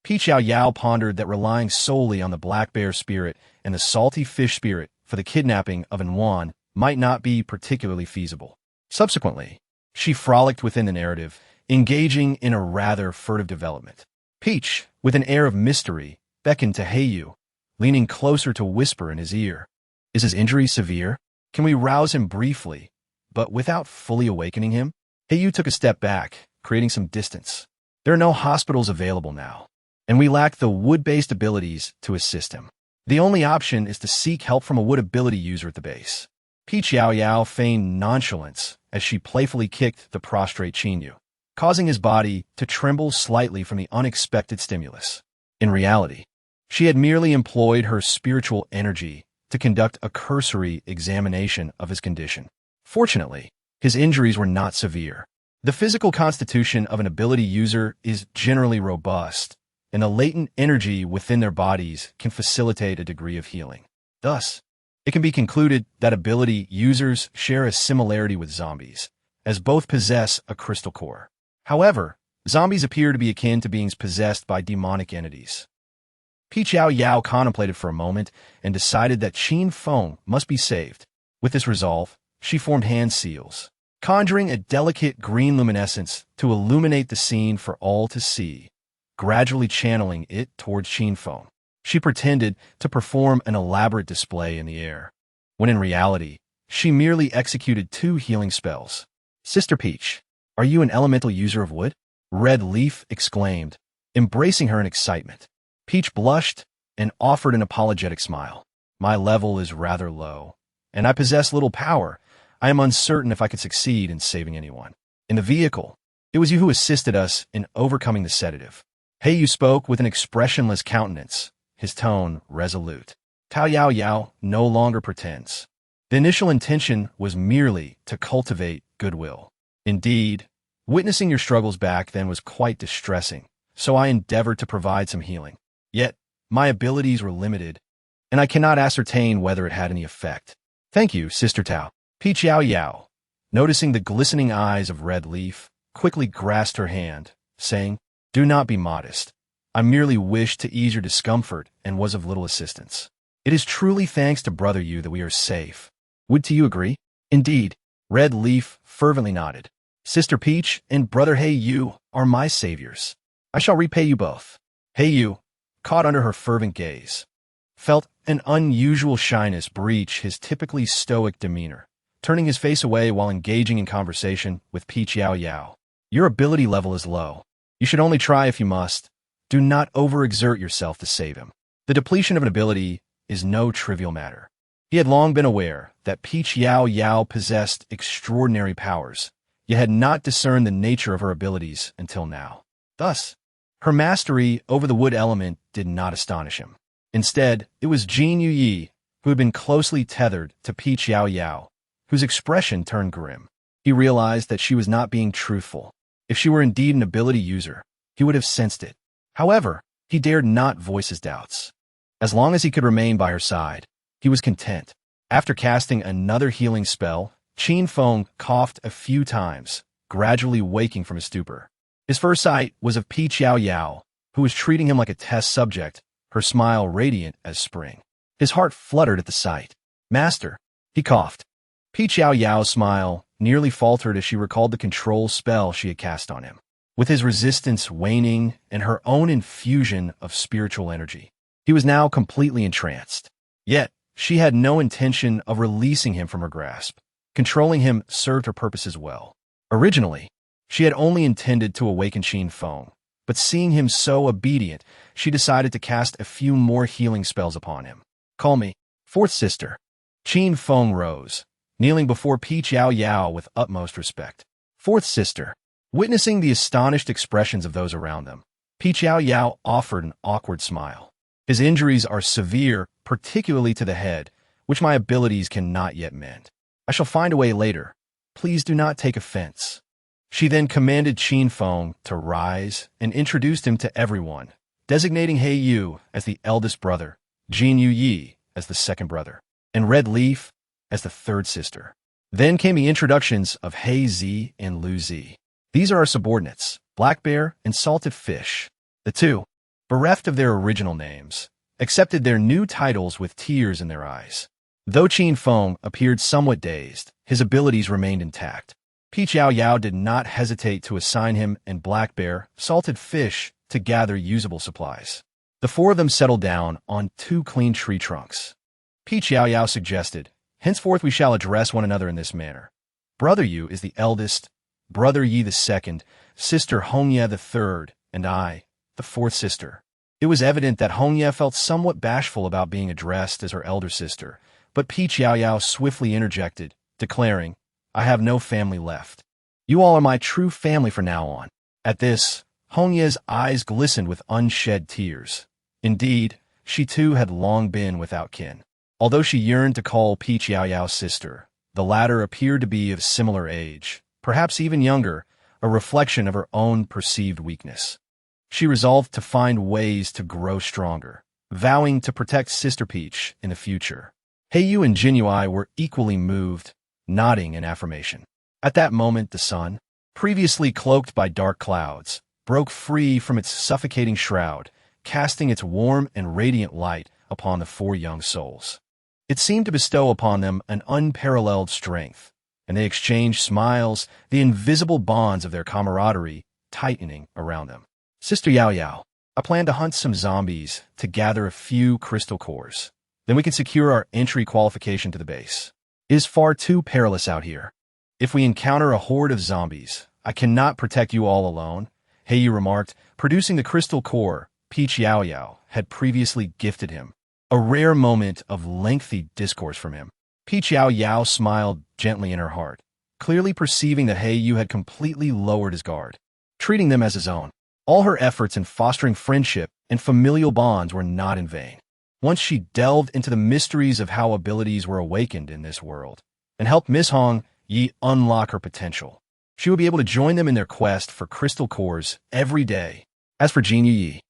Yao Yao pondered that relying solely on the black bear spirit and the salty fish spirit for the kidnapping of Wan might not be particularly feasible. Subsequently, she frolicked within the narrative, engaging in a rather furtive development. Peach, with an air of mystery, beckoned to Yu, leaning closer to whisper in his ear. Is his injury severe? Can we rouse him briefly, but without fully awakening him? Yu took a step back, creating some distance. There are no hospitals available now, and we lack the wood-based abilities to assist him. The only option is to seek help from a wood ability user at the base. Yao Yao feigned nonchalance as she playfully kicked the prostrate Yu, causing his body to tremble slightly from the unexpected stimulus. In reality, she had merely employed her spiritual energy to conduct a cursory examination of his condition. Fortunately, his injuries were not severe. The physical constitution of an ability user is generally robust, and the latent energy within their bodies can facilitate a degree of healing. Thus, it can be concluded that ability users share a similarity with zombies, as both possess a crystal core. However, zombies appear to be akin to beings possessed by demonic entities. Yao Yao contemplated for a moment and decided that Qin Feng must be saved. With this resolve, she formed hand seals, conjuring a delicate green luminescence to illuminate the scene for all to see, gradually channeling it towards Qin Feng. She pretended to perform an elaborate display in the air, when in reality, she merely executed 2 healing spells. Sister Peach, are you an elemental user of wood? Red Leaf exclaimed, embracing her in excitement. Peach blushed and offered an apologetic smile. My level is rather low, and I possess little power. I am uncertain if I could succeed in saving anyone. In the vehicle, it was you who assisted us in overcoming the sedative. Yu spoke with an expressionless countenance, his tone resolute. Yao Yao no longer pretends. The initial intention was merely to cultivate goodwill. Indeed, witnessing your struggles back then was quite distressing, so I endeavored to provide some healing. Yet, my abilities were limited, and I cannot ascertain whether it had any effect. Thank you, Sister Tao. Yao Yao, noticing the glistening eyes of Red Leaf, quickly grasped her hand, saying, Do not be modest. I merely wished to ease your discomfort and was of little assistance. It is truly thanks to Brother Yu that we are safe. Would you agree? Indeed, Red Leaf fervently nodded. Sister Peach and Brother Yu are my saviors. I shall repay you both. Yu, caught under her fervent gaze, felt an unusual shyness breach his typically stoic demeanor, turning his face away while engaging in conversation with Yao Yao. Your ability level is low. You should only try if you must. Do not overexert yourself to save him. The depletion of an ability is no trivial matter. He had long been aware that Yao Yao possessed extraordinary powers, yet had not discerned the nature of her abilities until now. Thus, her mastery over the wood element did not astonish him. Instead, it was Jin Yuyi, who had been closely tethered to Yao Yao, whose expression turned grim. He realized that she was not being truthful. If she were indeed an ability user, he would have sensed it. However, he dared not voice his doubts. As long as he could remain by her side, he was content. After casting another healing spell, Qin Feng coughed a few times, gradually waking from his stupor. His first sight was of Yao Yao, who was treating him like a test subject, her smile radiant as spring. His heart fluttered at the sight. Master, he coughed. Yao Yao's smile nearly faltered as she recalled the control spell she had cast on him. With his resistance waning and her own infusion of spiritual energy, he was now completely entranced. Yet, she had no intention of releasing him from her grasp. Controlling him served her purposes well. Originally, she had only intended to awaken Qin Feng, but seeing him so obedient, she decided to cast a few more healing spells upon him. Call me, fourth sister. Qin Feng rose, kneeling before Yao Yao with utmost respect. Fourth sister. Witnessing the astonished expressions of those around them, Yao Yao offered an awkward smile. His injuries are severe, particularly to the head, which my abilities cannot yet mend. I shall find a way later. Please do not take offense. She then commanded Qin Feng to rise and introduced him to everyone, designating Yu as the eldest brother, Jin Yuyi as the second brother, and Red Leaf as the third sister. Then came the introductions of Hey Z and Laozi. These are our subordinates, Black Bear and Salted Fish. The two, bereft of their original names, accepted their new titles with tears in their eyes. Though Qin Feng appeared somewhat dazed, his abilities remained intact. Peach Yao Yao did not hesitate to assign him and Black Bear, Salted Fish, to gather usable supplies. The four of them settled down on 2 clean tree trunks. Peach Yao Yao suggested, "Henceforth we shall address one another in this manner. Brother Yu is the eldest, Brother Yi the second, Sister Hongye the third, and I, the fourth sister." It was evident that Hongye felt somewhat bashful about being addressed as her elder sister, but Peach Yao Yao swiftly interjected, declaring, "I have no family left. You all are my true family from now on." At this, Hongye's eyes glistened with unshed tears. Indeed, she too had long been without kin. Although she yearned to call Peach Yao Yao sister, the latter appeared to be of similar age, perhaps even younger, a reflection of her own perceived weakness. She resolved to find ways to grow stronger, vowing to protect Sister Peach in the future. Heiyu and Jinui were equally moved, nodding in affirmation. At that moment, the sun, previously cloaked by dark clouds, broke free from its suffocating shroud, casting its warm and radiant light upon the 4 young souls. It seemed to bestow upon them an unparalleled strength, and they exchanged smiles, the invisible bonds of their camaraderie tightening around them. "Sister Yao Yao, I plan to hunt some zombies to gather a few crystal cores. Then we can secure our entry qualification to the base. It is far too perilous out here. If we encounter a horde of zombies, I cannot protect you all alone," Heiyu remarked, producing the crystal core Peach Yao Yao had previously gifted him. A rare moment of lengthy discourse from him. Peach Yao Yao smiled gently in her heart, clearly perceiving that Heiyu had completely lowered his guard, treating them as his own. All her efforts in fostering friendship and familial bonds were not in vain. Once she delved into the mysteries of how abilities were awakened in this world, and helped Miss Hong Yi unlock her potential, she would be able to join them in their quest for crystal cores every day. As for Jin Yi,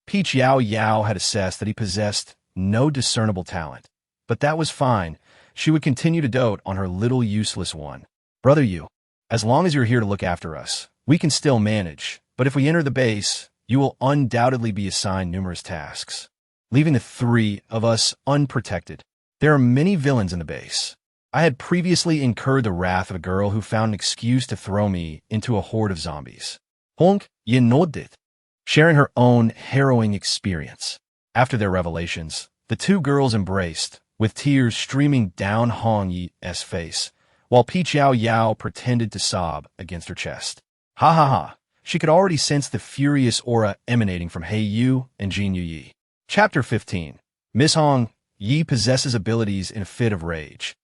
Peach Yao Yao had assessed that he possessed no discernible talent, but that was fine. She would continue to dote on her little useless one. "Brother Yu, as long as you're here to look after us, we can still manage, but if we enter the base, you will undoubtedly be assigned numerous tasks, leaving the 3 of us unprotected. There are many villains in the base. I had previously incurred the wrath of a girl who found an excuse to throw me into a horde of zombies." Honk Yin nodded, sharing her own harrowing experience. After their revelations, the 2 girls embraced, with tears streaming down Hong Yi's face, while Peach Yao Yao pretended to sob against her chest. Ha ha ha! She could already sense the furious aura emanating from Heiyu and Jin Yi. Chapter 15. Miss Hong Yi possesses abilities in a fit of rage.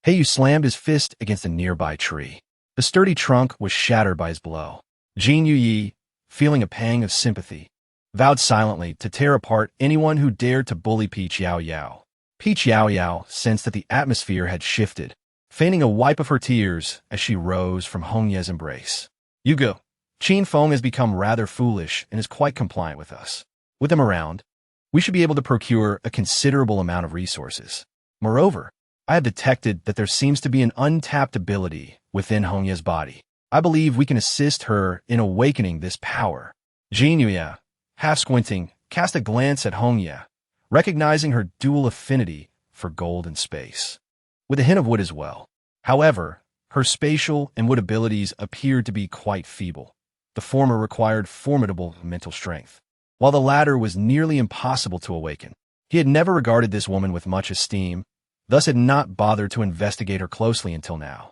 Heiyu slammed his fist against a nearby tree. The sturdy trunk was shattered by his blow. Jin Yi, feeling a pang of sympathy, vowed silently to tear apart anyone who dared to bully Peach Yao Yao. Peach Yao Yao sensed that the atmosphere had shifted, feigning a wipe of her tears as she rose from Hongye's embrace. "You go. Qin Feng has become rather foolish and is quite compliant with us. With him around, we should be able to procure a considerable amount of resources. Moreover, I have detected that there seems to be an untapped ability within Hongye's body. I believe we can assist her in awakening this power." Jinuya, half squinting, cast a glance at Hongye, recognizing her dual affinity for gold and space, with a hint of wood as well. However, her spatial and wood abilities appeared to be quite feeble. The former required formidable mental strength, while the latter was nearly impossible to awaken. He had never regarded this woman with much esteem, thus had not bothered to investigate her closely until now.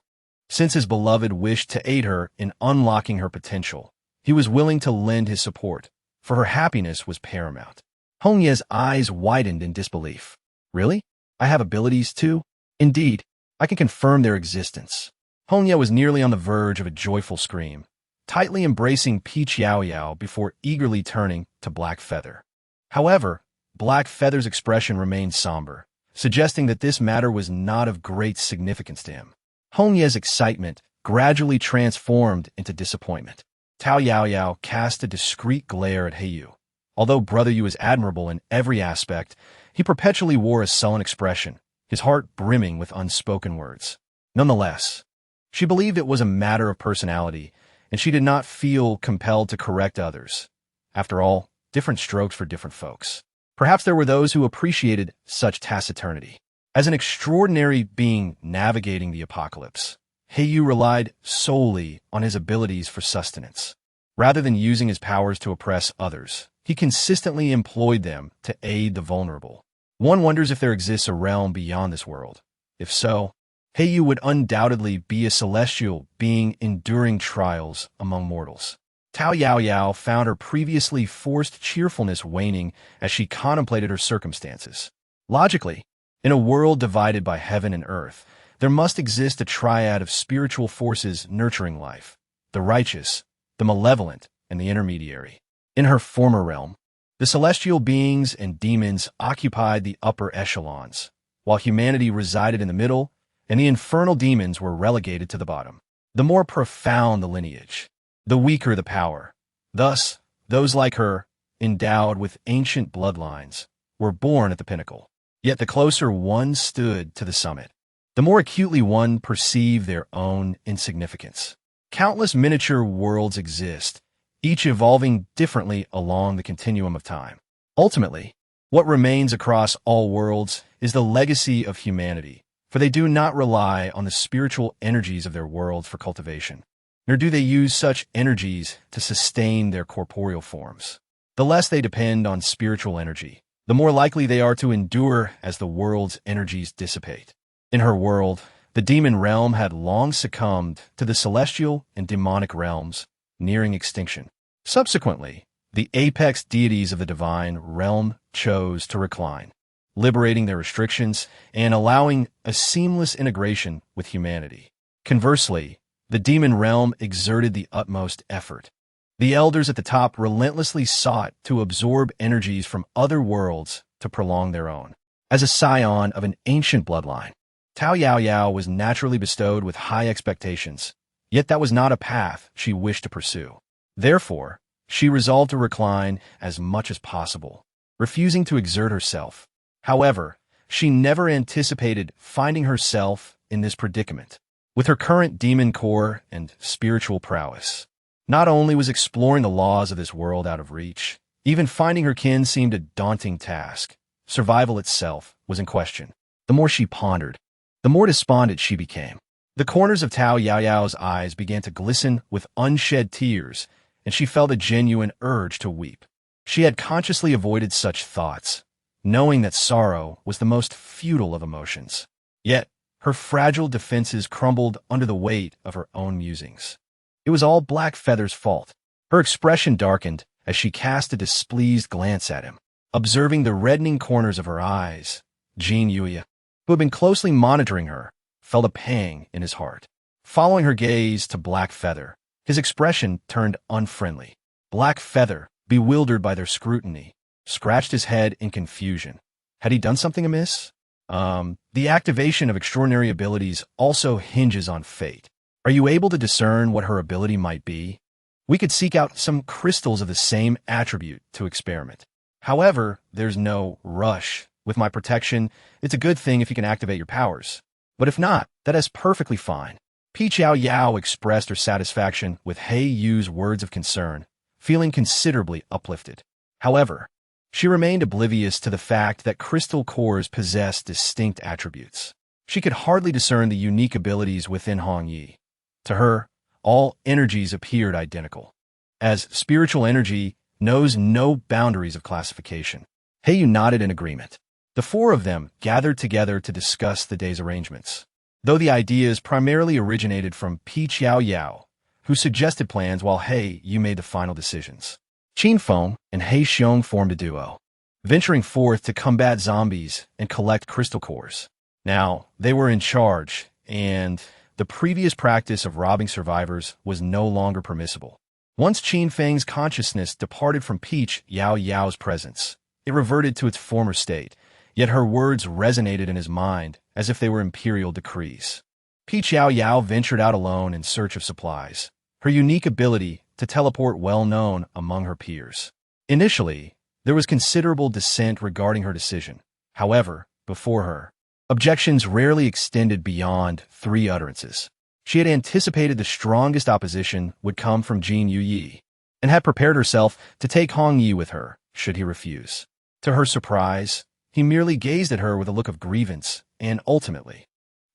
Since his beloved wished to aid her in unlocking her potential, he was willing to lend his support, for her happiness was paramount. Hongye's eyes widened in disbelief. "Really? I have abilities too? Indeed, I can confirm their existence." Hongye was nearly on the verge of a joyful scream, tightly embracing Peach Yao Yao before eagerly turning to Black Feather. However, Black Feather's expression remained somber, suggesting that this matter was not of great significance to him. Hongye's excitement gradually transformed into disappointment. Tao Yao Yao cast a discreet glare at Heiyu. Although Brother Yu was admirable in every aspect, he perpetually wore a sullen expression, his heart brimming with unspoken words. Nonetheless, she believed it was a matter of personality, and she did not feel compelled to correct others. After all, different strokes for different folks. Perhaps there were those who appreciated such taciturnity. As an extraordinary being navigating the apocalypse, Heiyu relied solely on his abilities for sustenance. Rather than using his powers to oppress others, he consistently employed them to aid the vulnerable. One wonders if there exists a realm beyond this world. If so, Heiyu would undoubtedly be a celestial being enduring trials among mortals. Yao Yao found her previously forced cheerfulness waning as she contemplated her circumstances. Logically, in a world divided by heaven and earth, there must exist a triad of spiritual forces nurturing life: the righteous, the malevolent, and the intermediary. In her former realm, the celestial beings and demons occupied the upper echelons, while humanity resided in the middle, and the infernal demons were relegated to the bottom. The more profound the lineage, the weaker the power. Thus, those like her, endowed with ancient bloodlines, were born at the pinnacle. Yet the closer one stood to the summit, the more acutely one perceived their own insignificance. Countless miniature worlds exist, each evolving differently along the continuum of time. Ultimately, what remains across all worlds is the legacy of humanity, for they do not rely on the spiritual energies of their worlds for cultivation, nor do they use such energies to sustain their corporeal forms. The less they depend on spiritual energy, the more likely they are to endure as the world's energies dissipate. In her world, the demon realm had long succumbed to the celestial and demonic realms, nearing extinction. Subsequently, the apex deities of the divine realm chose to recline, liberating their restrictions and allowing a seamless integration with humanity. Conversely, the demon realm exerted the utmost effort. The elders at the top relentlessly sought to absorb energies from other worlds to prolong their own. As a scion of an ancient bloodline, Yao Yao was naturally bestowed with high expectations, yet that was not a path she wished to pursue. Therefore, she resolved to recline as much as possible, refusing to exert herself. However, she never anticipated finding herself in this predicament. With her current demon core and spiritual prowess, not only was exploring the laws of this world out of reach, even finding her kin seemed a daunting task. Survival itself was in question. The more she pondered, the more despondent she became. The corners of Yao Yao's eyes began to glisten with unshed tears, and she felt a genuine urge to weep. She had consciously avoided such thoughts, knowing that sorrow was the most futile of emotions. Yet, her fragile defenses crumbled under the weight of her own musings. It was all Black Feather's fault. Her expression darkened as she cast a displeased glance at him. Observing the reddening corners of her eyes, Jean Yuya, who had been closely monitoring her, felt a pang in his heart. Following her gaze to Black Feather, his expression turned unfriendly. Black Feather, bewildered by their scrutiny, scratched his head in confusion. Had he done something amiss? The activation of extraordinary abilities also hinges on fate. Are you able to discern what her ability might be? We could seek out some crystals of the same attribute to experiment. However, there's no rush. With my protection, it's a good thing if you can activate your powers. But if not, that is perfectly fine. Yao Yao expressed her satisfaction with Heiyu's words of concern, feeling considerably uplifted. However, she remained oblivious to the fact that crystal cores possess distinct attributes. She could hardly discern the unique abilities within Hong Yi. To her, all energies appeared identical, as spiritual energy knows no boundaries of classification. Heiyu nodded in agreement. The four of them gathered together to discuss the day's arrangements. Though the ideas primarily originated from Yao Yao, who suggested plans while Heiyu made the final decisions. Qin Feng and Hei Xiong formed a duo, venturing forth to combat zombies and collect crystal cores. Now, they were in charge, and the previous practice of robbing survivors was no longer permissible. Once Qin Feng's consciousness departed from Yao Yao's presence, it reverted to its former state, yet her words resonated in his mind as if they were imperial decrees. Yao Yao ventured out alone in search of supplies, her unique ability to teleport well known among her peers. Initially, there was considerable dissent regarding her decision. However, before her, Objections rarely extended beyond 3 utterances. She had anticipated the strongest opposition would come from Jin Yu, and had prepared herself to take Hong Yi with her, should he refuse. To her surprise, he merely gazed at her with a look of grievance, and ultimately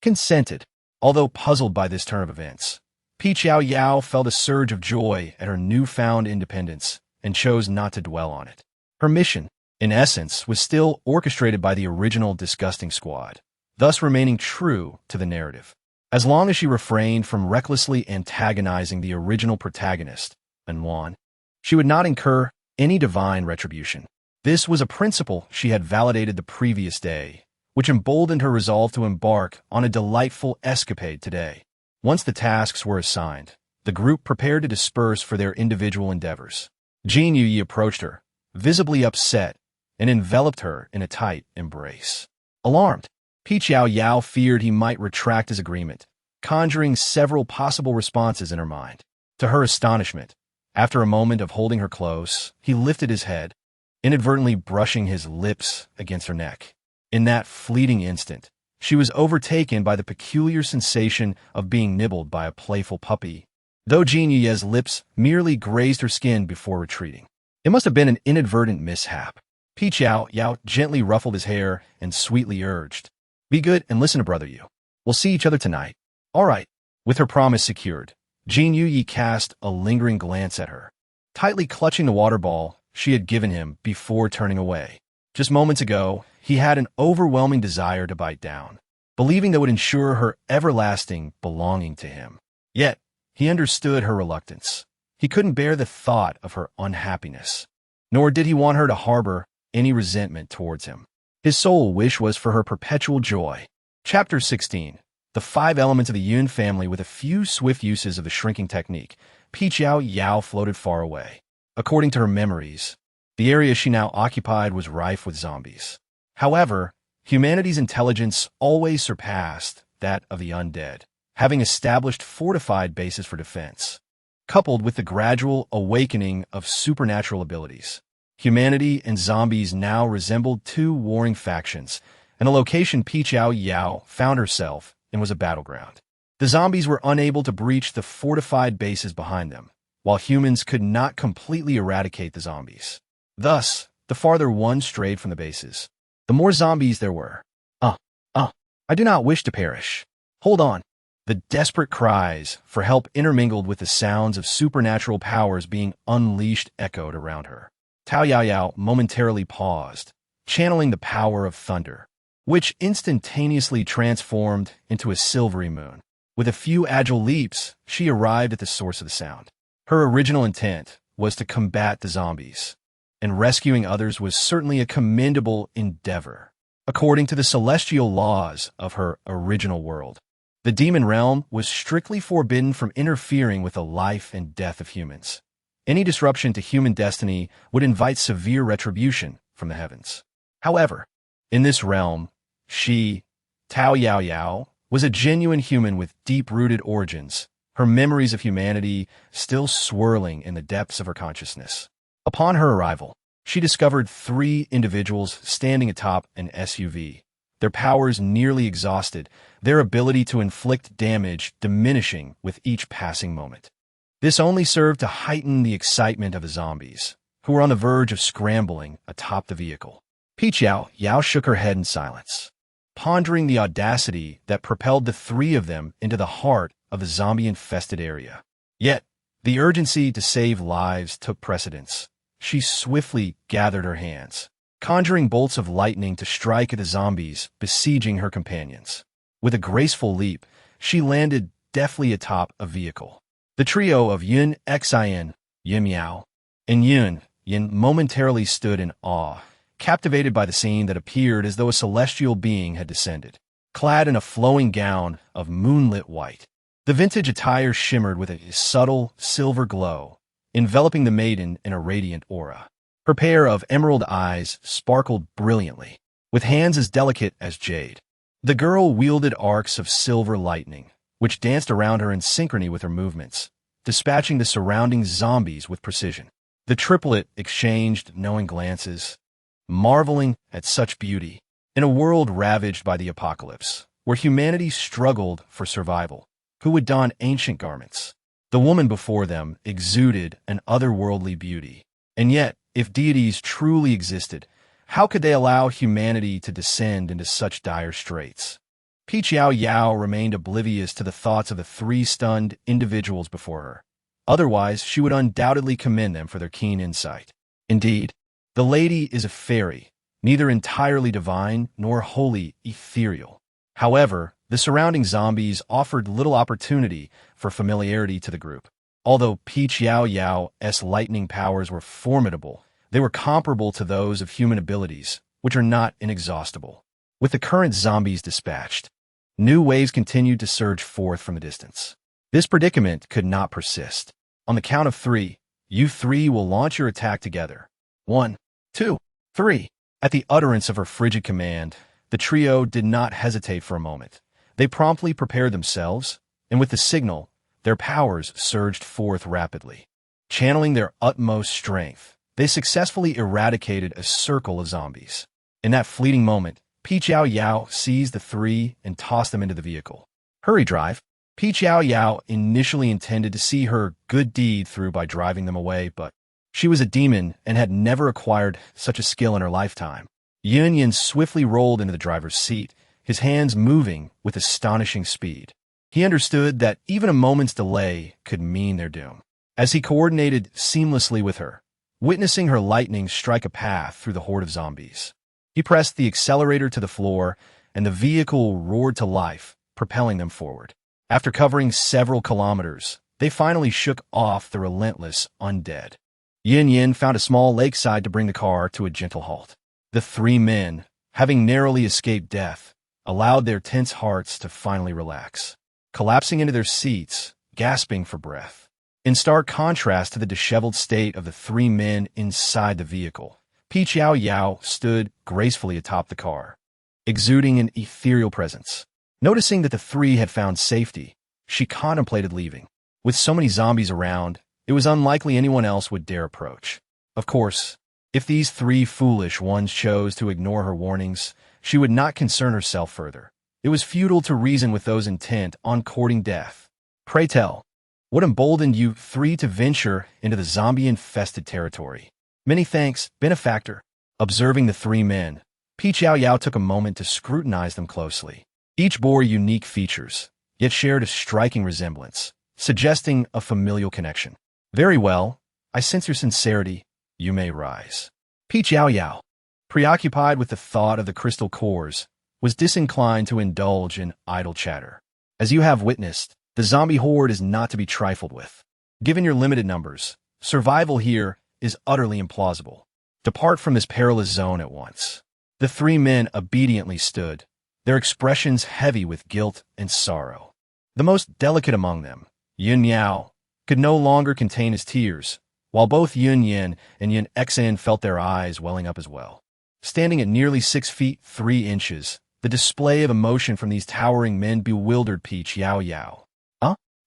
consented. Although puzzled by this turn of events, Yao Yao felt a surge of joy at her newfound independence and chose not to dwell on it. Her mission, in essence, was still orchestrated by the original disgusting squad, thus remaining true to the narrative. As long as she refrained from recklessly antagonizing the original protagonist, and Wan, she would not incur any divine retribution. This was a principle she had validated the previous day, which emboldened her resolve to embark on a delightful escapade today. Once the tasks were assigned, the group prepared to disperse for their individual endeavors. Jin Yu approached her, visibly upset, and enveloped her in a tight embrace. Alarmed, Yao Yao feared he might retract his agreement, conjuring several possible responses in her mind. To her astonishment, after a moment of holding her close, he lifted his head, inadvertently brushing his lips against her neck. In that fleeting instant, she was overtaken by the peculiar sensation of being nibbled by a playful puppy, though Jin Yu's lips merely grazed her skin before retreating. It must have been an inadvertent mishap. Yao Yao gently ruffled his hair and sweetly urged, "Be good and listen to Brother Yu. We'll see each other tonight." "All right." With her promise secured, Jin Yu cast a lingering glance at her, tightly clutching the water ball she had given him before turning away. Just moments ago, he had an overwhelming desire to bite down, believing that would ensure her everlasting belonging to him. Yet, he understood her reluctance. He couldn't bear the thought of her unhappiness, nor did he want her to harbor any resentment towards him. His sole wish was for her perpetual joy. Chapter 16. The 5 elements of the Yun family with a few swift uses of the shrinking technique. Yao Yao floated far away. According to her memories, the area she now occupied was rife with zombies. However, humanity's intelligence always surpassed that of the undead, having established fortified bases for defense. Coupled with the gradual awakening of supernatural abilities, humanity and zombies now resembled 2 warring factions, and the location Yao Yao found herself in was a battleground. The zombies were unable to breach the fortified bases behind them, while humans could not completely eradicate the zombies. Thus, the farther one strayed from the bases, the more zombies there were. I do not wish to perish. Hold on." The desperate cries for help intermingled with the sounds of supernatural powers being unleashed echoed around her. Yao Yao momentarily paused, channeling the power of thunder, which instantaneously transformed into a silvery moon. With a few agile leaps, she arrived at the source of the sound. Her original intent was to combat the zombies, and rescuing others was certainly a commendable endeavor. According to the celestial laws of her original world, the demon realm was strictly forbidden from interfering with the life and death of humans. Any disruption to human destiny would invite severe retribution from the heavens. However, in this realm, Yao Yao, was a genuine human with deep-rooted origins, her memories of humanity still swirling in the depths of her consciousness. Upon her arrival, she discovered 3 individuals standing atop an SUV, their powers nearly exhausted, their ability to inflict damage diminishing with each passing moment. This only served to heighten the excitement of the zombies, who were on the verge of scrambling atop the vehicle. Yao Yao shook her head in silence, pondering the audacity that propelled the 3 of them into the heart of the zombie-infested area. Yet, the urgency to save lives took precedence. She swiftly gathered her hands, conjuring bolts of lightning to strike at the zombies besieging her companions. With a graceful leap, she landed deftly atop a vehicle. The trio of Yun, Xin, Yao, and Yin momentarily stood in awe, captivated by the scene that appeared as though a celestial being had descended, clad in a flowing gown of moonlit white. The vintage attire shimmered with a subtle silver glow, enveloping the maiden in a radiant aura. Her pair of emerald eyes sparkled brilliantly, with hands as delicate as jade. The girl wielded arcs of silver lightning, which danced around her in synchrony with her movements, dispatching the surrounding zombies with precision. The triplet exchanged knowing glances, marveling at such beauty. In a world ravaged by the apocalypse, where humanity struggled for survival, who would don ancient garments? The woman before them exuded an otherworldly beauty. And yet, if deities truly existed, how could they allow humanity to descend into such dire straits? Peach Yao Yao remained oblivious to the thoughts of the three stunned individuals before her. Otherwise, she would undoubtedly commend them for their keen insight. Indeed, the lady is a fairy, neither entirely divine nor wholly ethereal. However, the surrounding zombies offered little opportunity for familiarity to the group. Although Peach Yao Yao's lightning powers were formidable, they were comparable to those of human abilities, which are not inexhaustible. With the current zombies dispatched, new waves continued to surge forth from the distance. This predicament could not persist. On the count of three, you three will launch your attack together. 1, 2, 3. At the utterance of her frigid command, the trio did not hesitate for a moment. They promptly prepared themselves, and with the signal, their powers surged forth rapidly. Channeling their utmost strength, they successfully eradicated a circle of zombies. In that fleeting moment, Peach Yao Yao seized the three and tossed them into the vehicle. Hurry, drive. Peach Yao Yao initially intended to see her good deed through by driving them away, but she was a demon and had never acquired such a skill in her lifetime. Yin swiftly rolled into the driver's seat, his hands moving with astonishing speed. He understood that even a moment's delay could mean their doom. As he coordinated seamlessly with her, witnessing her lightning strike a path through the horde of zombies, he pressed the accelerator to the floor, and the vehicle roared to life, propelling them forward. After covering several kilometers, they finally shook off the relentless undead. Yin found a small lakeside to bring the car to a gentle halt. The three men, having narrowly escaped death, allowed their tense hearts to finally relax, collapsing into their seats, gasping for breath. In stark contrast to the disheveled state of the three men inside the vehicle, Peach Yao Yao stood gracefully atop the car, exuding an ethereal presence. Noticing that the three had found safety, she contemplated leaving. With so many zombies around, it was unlikely anyone else would dare approach. Of course, if these three foolish ones chose to ignore her warnings, she would not concern herself further. It was futile to reason with those intent on courting death. Pray tell, what emboldened you three to venture into the zombie-infested territory? Many thanks, benefactor. Observing the three men, Peach Yao Yao took a moment to scrutinize them closely. Each bore unique features, yet shared a striking resemblance, suggesting a familial connection. Very well, I sense your sincerity. You may rise. Peach Yao Yao, preoccupied with the thought of the crystal cores, was disinclined to indulge in idle chatter. As you have witnessed, the zombie horde is not to be trifled with. Given your limited numbers, survival here is utterly implausible. Depart from this perilous zone at once. The three men obediently stood, their expressions heavy with guilt and sorrow. The most delicate among them, Yun Yao, could no longer contain his tears, while both Yun and Yun Xen felt their eyes welling up as well. Standing at nearly 6 feet 3 inches, the display of emotion from these towering men bewildered Peach Yao Yao.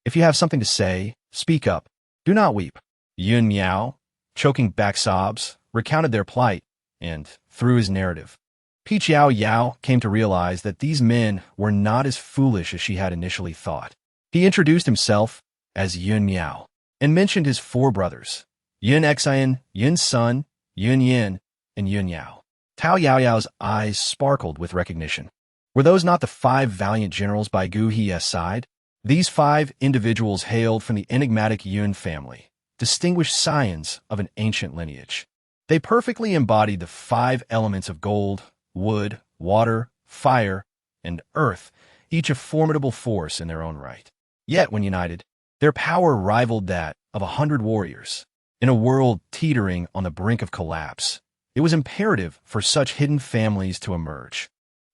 If you have something to say, speak up. Do not weep. Yun Yao, choking back sobs, recounted their plight, and, through his narrative, Peach Yao Yao came to realize that these men were not as foolish as she had initially thought. He introduced himself as Yun Yao and mentioned his 4 brothers, Yun Xen, Yun Sun, Yun, and Yun Yao. Tao Yao Yao's eyes sparkled with recognition. Were those not the 5 valiant generals by Gu He's side? These 5 individuals hailed from the enigmatic Yun family, distinguished scions of an ancient lineage. They perfectly embodied the 5 elements of gold, wood, water, fire, and earth, each a formidable force in their own right. Yet, when united, their power rivaled that of 100 warriors. In a world teetering on the brink of collapse, it was imperative for such hidden families to emerge.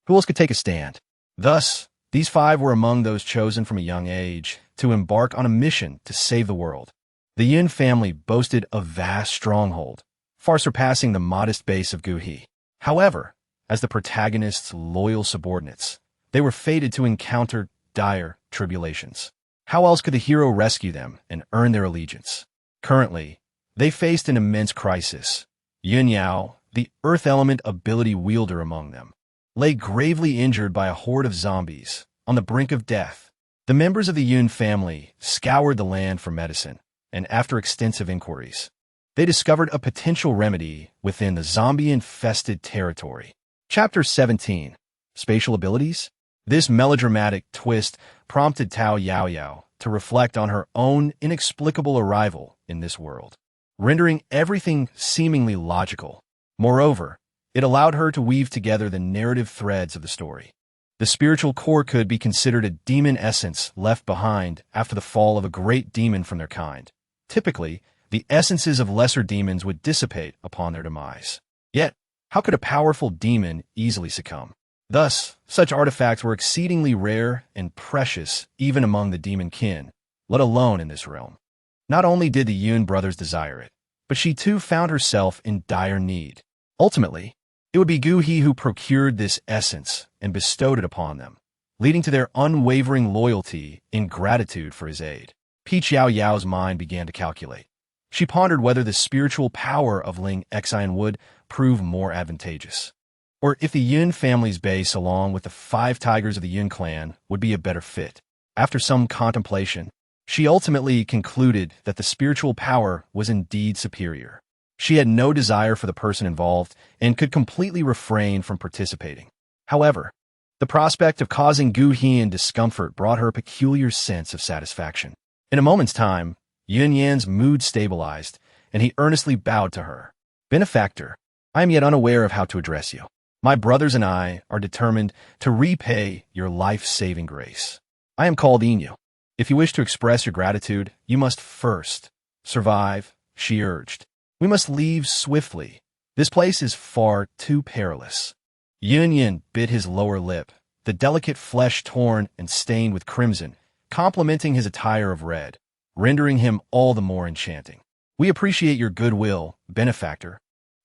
Who else could take a stand? Thus, these 5 were among those chosen from a young age to embark on a mission to save the world. The Yin family boasted a vast stronghold, far surpassing the modest base of Gu He. However, as the protagonists' loyal subordinates, they were fated to encounter dire tribulations. How else could the hero rescue them and earn their allegiance? Currently, they faced an immense crisis. Yun Yao, the earth element ability wielder among them, lay gravely injured by a horde of zombies, on the brink of death. The members of the Yun family scoured the land for medicine, and after extensive inquiries, they discovered a potential remedy within the zombie-infested territory. Chapter 17. Spatial Abilities? This melodramatic twist prompted Yao Yao to reflect on her own inexplicable arrival in this world, rendering everything seemingly logical. Moreover, it allowed her to weave together the narrative threads of the story. The spiritual core could be considered a demon essence left behind after the fall of a great demon from their kind. Typically, the essences of lesser demons would dissipate upon their demise. Yet, how could a powerful demon easily succumb? Thus, such artifacts were exceedingly rare and precious even among the demon kin, let alone in this realm. Not only did the Yun brothers desire it, but she too found herself in dire need. Ultimately, it would be Gu He who procured this essence and bestowed it upon them, leading to their unwavering loyalty in gratitude for his aid. Yao Yao's mind began to calculate. She pondered whether the spiritual power of Ling Xian would prove more advantageous, or if the Yun family's base along with the 5 tigers of the Yun clan would be a better fit. After some contemplation, she ultimately concluded that the spiritual power was indeed superior. She had no desire for the person involved and could completely refrain from participating. However, the prospect of causing Gu Hian discomfort brought her a peculiar sense of satisfaction. In a moment's time, Yun Yan's mood stabilized, and he earnestly bowed to her. "Benefactor, I am yet unaware of how to address you. My brothers and I are determined to repay your life-saving grace. I am called Inyu. If you wish to express your gratitude, you must first survive," she urged. "We must leave swiftly. This place is far too perilous." Yun Yan bit his lower lip, the delicate flesh torn and stained with crimson, complementing his attire of red, rendering him all the more enchanting. "We appreciate your goodwill, benefactor."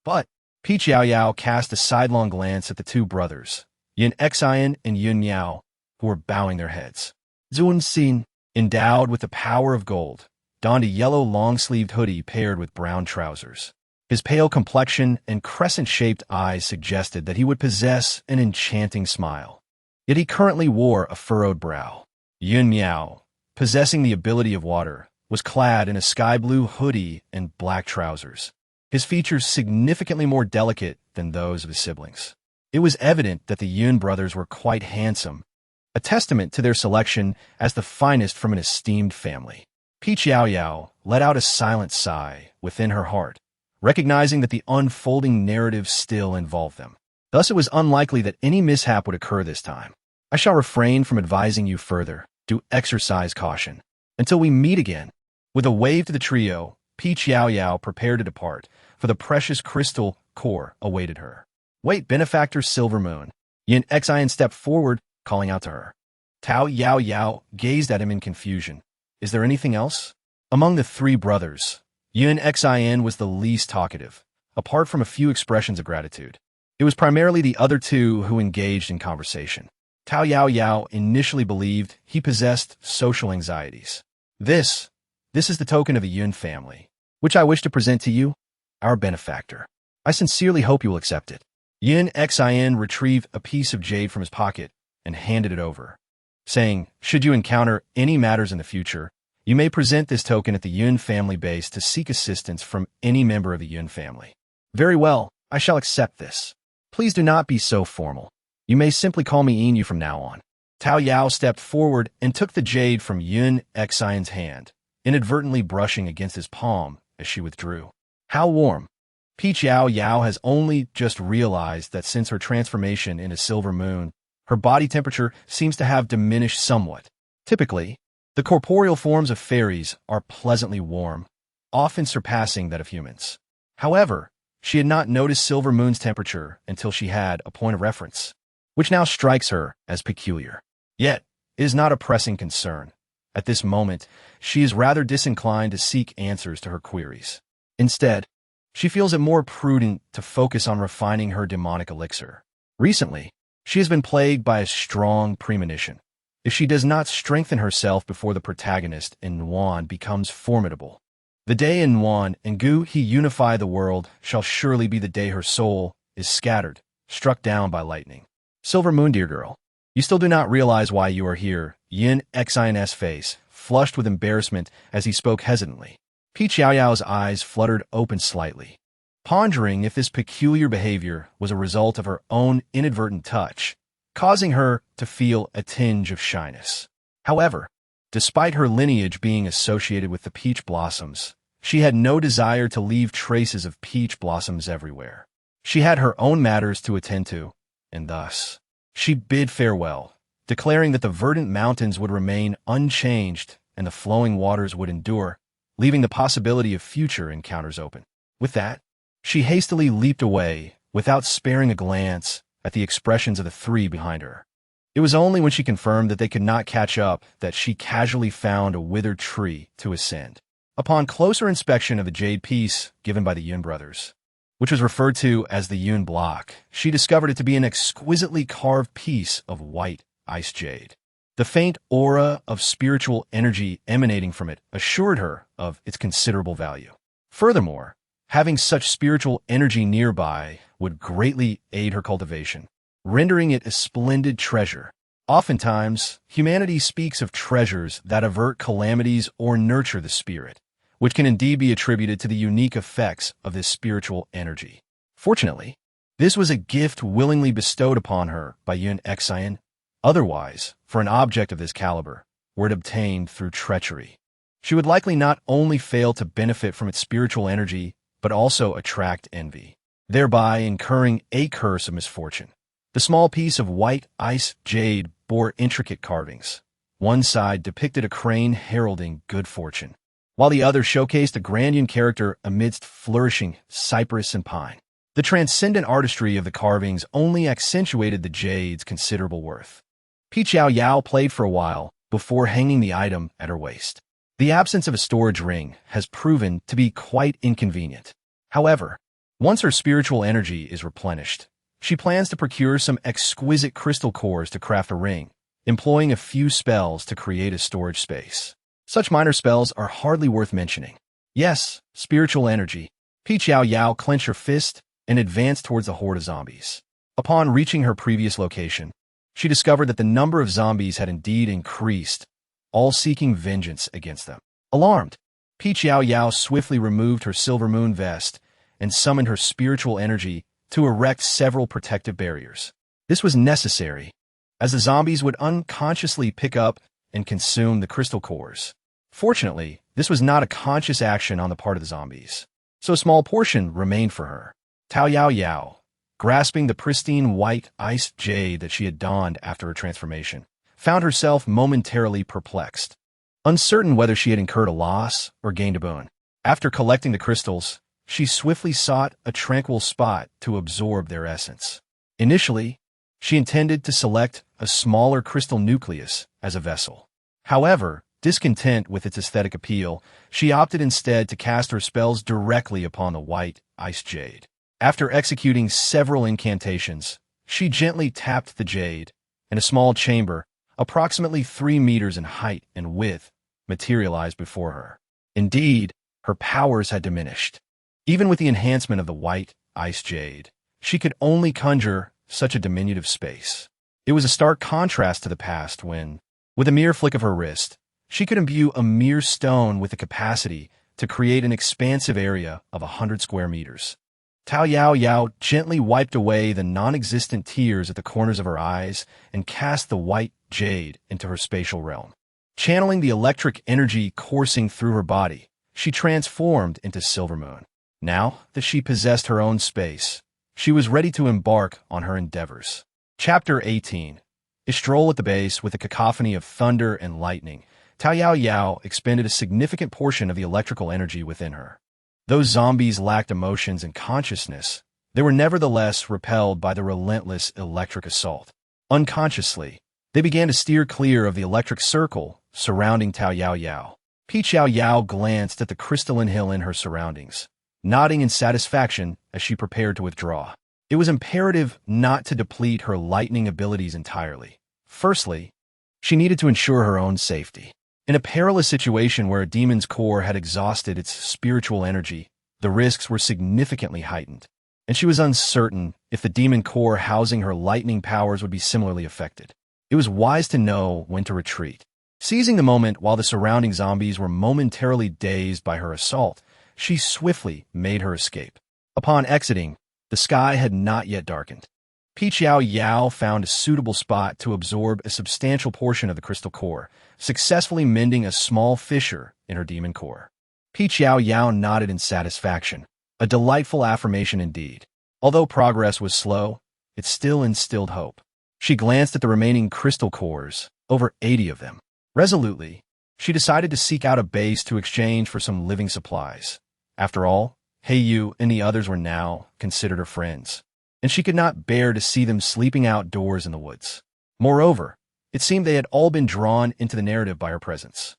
But Yao Yao cast a sidelong glance at the 2 brothers, Yun Xian and Yun Yao, who were bowing their heads. Zun Xin, endowed with the power of gold, donned a yellow long-sleeved hoodie paired with brown trousers. His pale complexion and crescent-shaped eyes suggested that he would possess an enchanting smile. Yet he currently wore a furrowed brow. Yun Miao, possessing the ability of water, was clad in a sky-blue hoodie and black trousers, his features significantly more delicate than those of his siblings. It was evident that the Yun brothers were quite handsome, a testament to their selection as the finest from an esteemed family. Yao Yao let out a silent sigh within her heart, recognizing that the unfolding narrative still involved them. Thus it was unlikely that any mishap would occur this time. "I shall refrain from advising you further. Do exercise caution. Until we meet again." With a wave to the trio, Yao Yao prepared to depart, for the precious crystal core awaited her. "Wait, benefactor Silver Moon." Yun Xian stepped forward, calling out to her. Yao Yao gazed at him in confusion. "Is there anything else?" Among the 3 brothers, Yun Xian was the least talkative, apart from a few expressions of gratitude. It was primarily the other 2 who engaged in conversation. Yao Yao initially believed he possessed social anxieties. This is the token of the Yun family, which I wish to present to you, our benefactor. I sincerely hope you will accept it." Yun Xian retrieved a piece of jade from his pocket and handed it over, saying, "Should you encounter any matters in the future, you may present this token at the Yun family base to seek assistance from any member of the Yun family." "Very well, I shall accept this. Please do not be so formal. You may simply call me Inyu from now on." Yao stepped forward and took the jade from Yun Xian's hand, inadvertently brushing against his palm as she withdrew. "How warm." Yao Yao has only just realized that since her transformation into Silver Moon, her body temperature seems to have diminished somewhat. Typically, the corporeal forms of fairies are pleasantly warm, often surpassing that of humans. However, she had not noticed Silver Moon's temperature until she had a point of reference, which now strikes her as peculiar. Yet, it is not a pressing concern. At this moment, she is rather disinclined to seek answers to her queries. Instead, she feels it more prudent to focus on refining her demonic elixir. Recently, she has been plagued by a strong premonition. If she does not strengthen herself before the protagonist in Nuan becomes formidable, the day in Nuan and Gu He unify the world shall surely be the day her soul is scattered, struck down by lightning. Silver Moon, dear girl. You still do not realize why you are here. Yin Xin's face flushed with embarrassment as he spoke hesitantly. Peach Yao Yao's eyes fluttered open slightly, pondering if this peculiar behavior was a result of her own inadvertent touch, causing her to feel a tinge of shyness. However, despite her lineage being associated with the peach blossoms, she had no desire to leave traces of peach blossoms everywhere. She had her own matters to attend to, and thus, she bid farewell, declaring that the verdant mountains would remain unchanged and the flowing waters would endure, leaving the possibility of future encounters open. With that, she hastily leaped away without sparing a glance at the expressions of the three behind her. It was only when she confirmed that they could not catch up that she casually found a withered tree to ascend. Upon closer inspection of the jade piece given by the Yun brothers, which was referred to as the Yun block, she discovered it to be an exquisitely carved piece of white ice jade. The faint aura of spiritual energy emanating from it assured her of its considerable value. Furthermore, having such spiritual energy nearby would greatly aid her cultivation, rendering it a splendid treasure. Oftentimes, humanity speaks of treasures that avert calamities or nurture the spirit, which can indeed be attributed to the unique effects of this spiritual energy. Fortunately, this was a gift willingly bestowed upon her by Yun Xian. Otherwise, for an object of this caliber, were it obtained through treachery, she would likely not only fail to benefit from its spiritual energy, but also attract envy, thereby incurring a curse of misfortune. The small piece of white ice jade bore intricate carvings. One side depicted a crane heralding good fortune, while the other showcased a Grandian character amidst flourishing cypress and pine. The transcendent artistry of the carvings only accentuated the jade's considerable worth. Peach Yao Yao played for a while before hanging the item at her waist. The absence of a storage ring has proven to be quite inconvenient. However, once her spiritual energy is replenished, she plans to procure some exquisite crystal cores to craft a ring, employing a few spells to create a storage space. Such minor spells are hardly worth mentioning. Yes, spiritual energy. Peach Yao Yao clenched her fist and advanced towards the horde of zombies. Upon reaching her previous location, she discovered that the number of zombies had indeed increased, all seeking vengeance against them. Alarmed, Peach Yao Yao swiftly removed her silver moon vest and summoned her spiritual energy to erect several protective barriers. This was necessary, as the zombies would unconsciously pick up and consume the crystal cores. Fortunately, this was not a conscious action on the part of the zombies, so a small portion remained for her. Yao Yao, grasping the pristine white ice jade that she had donned after her transformation, found herself momentarily perplexed, uncertain whether she had incurred a loss or gained a boon. After collecting the crystals, she swiftly sought a tranquil spot to absorb their essence. Initially, she intended to select a smaller crystal nucleus as a vessel. However, discontent with its aesthetic appeal, she opted instead to cast her spells directly upon the white ice jade. After executing several incantations, she gently tapped the jade, and a small chamber, approximately 3 meters in height and width, materialized before her. Indeed, her powers had diminished. Even with the enhancement of the white ice jade, she could only conjure such a diminutive space. It was a stark contrast to the past when, with a mere flick of her wrist, she could imbue a mere stone with the capacity to create an expansive area of 100 square meters. Yao Yao gently wiped away the non-existent tears at the corners of her eyes and cast the white jade into her spatial realm. Channeling the electric energy coursing through her body, she transformed into Silver Moon. Now that she possessed her own space, she was ready to embark on her endeavors. Chapter 18. A stroll at the base with a cacophony of thunder and lightning, Yao Yao expended a significant portion of the electrical energy within her. Those zombies lacked emotions and consciousness. They were nevertheless repelled by the relentless electric assault. Unconsciously, they began to steer clear of the electric circle surrounding Yao Yao. Peach Yao Yao glanced at the crystalline hill in her surroundings, nodding in satisfaction as she prepared to withdraw. It was imperative not to deplete her lightning abilities entirely. Firstly, she needed to ensure her own safety. In a perilous situation where a demon's core had exhausted its spiritual energy, the risks were significantly heightened, and she was uncertain if the demon core housing her lightning powers would be similarly affected. It was wise to know when to retreat. Seizing the moment while the surrounding zombies were momentarily dazed by her assault, she swiftly made her escape. Upon exiting, the sky had not yet darkened. Yao Yao found a suitable spot to absorb a substantial portion of the crystal core, successfully mending a small fissure in her demon core. Yao Yao nodded in satisfaction, a delightful affirmation indeed. Although progress was slow, it still instilled hope. She glanced at the remaining crystal cores, over 80 of them. Resolutely, she decided to seek out a base to exchange for some living supplies. After all, Heiyu and the others were now considered her friends, and she could not bear to see them sleeping outdoors in the woods. Moreover, it seemed they had all been drawn into the narrative by her presence.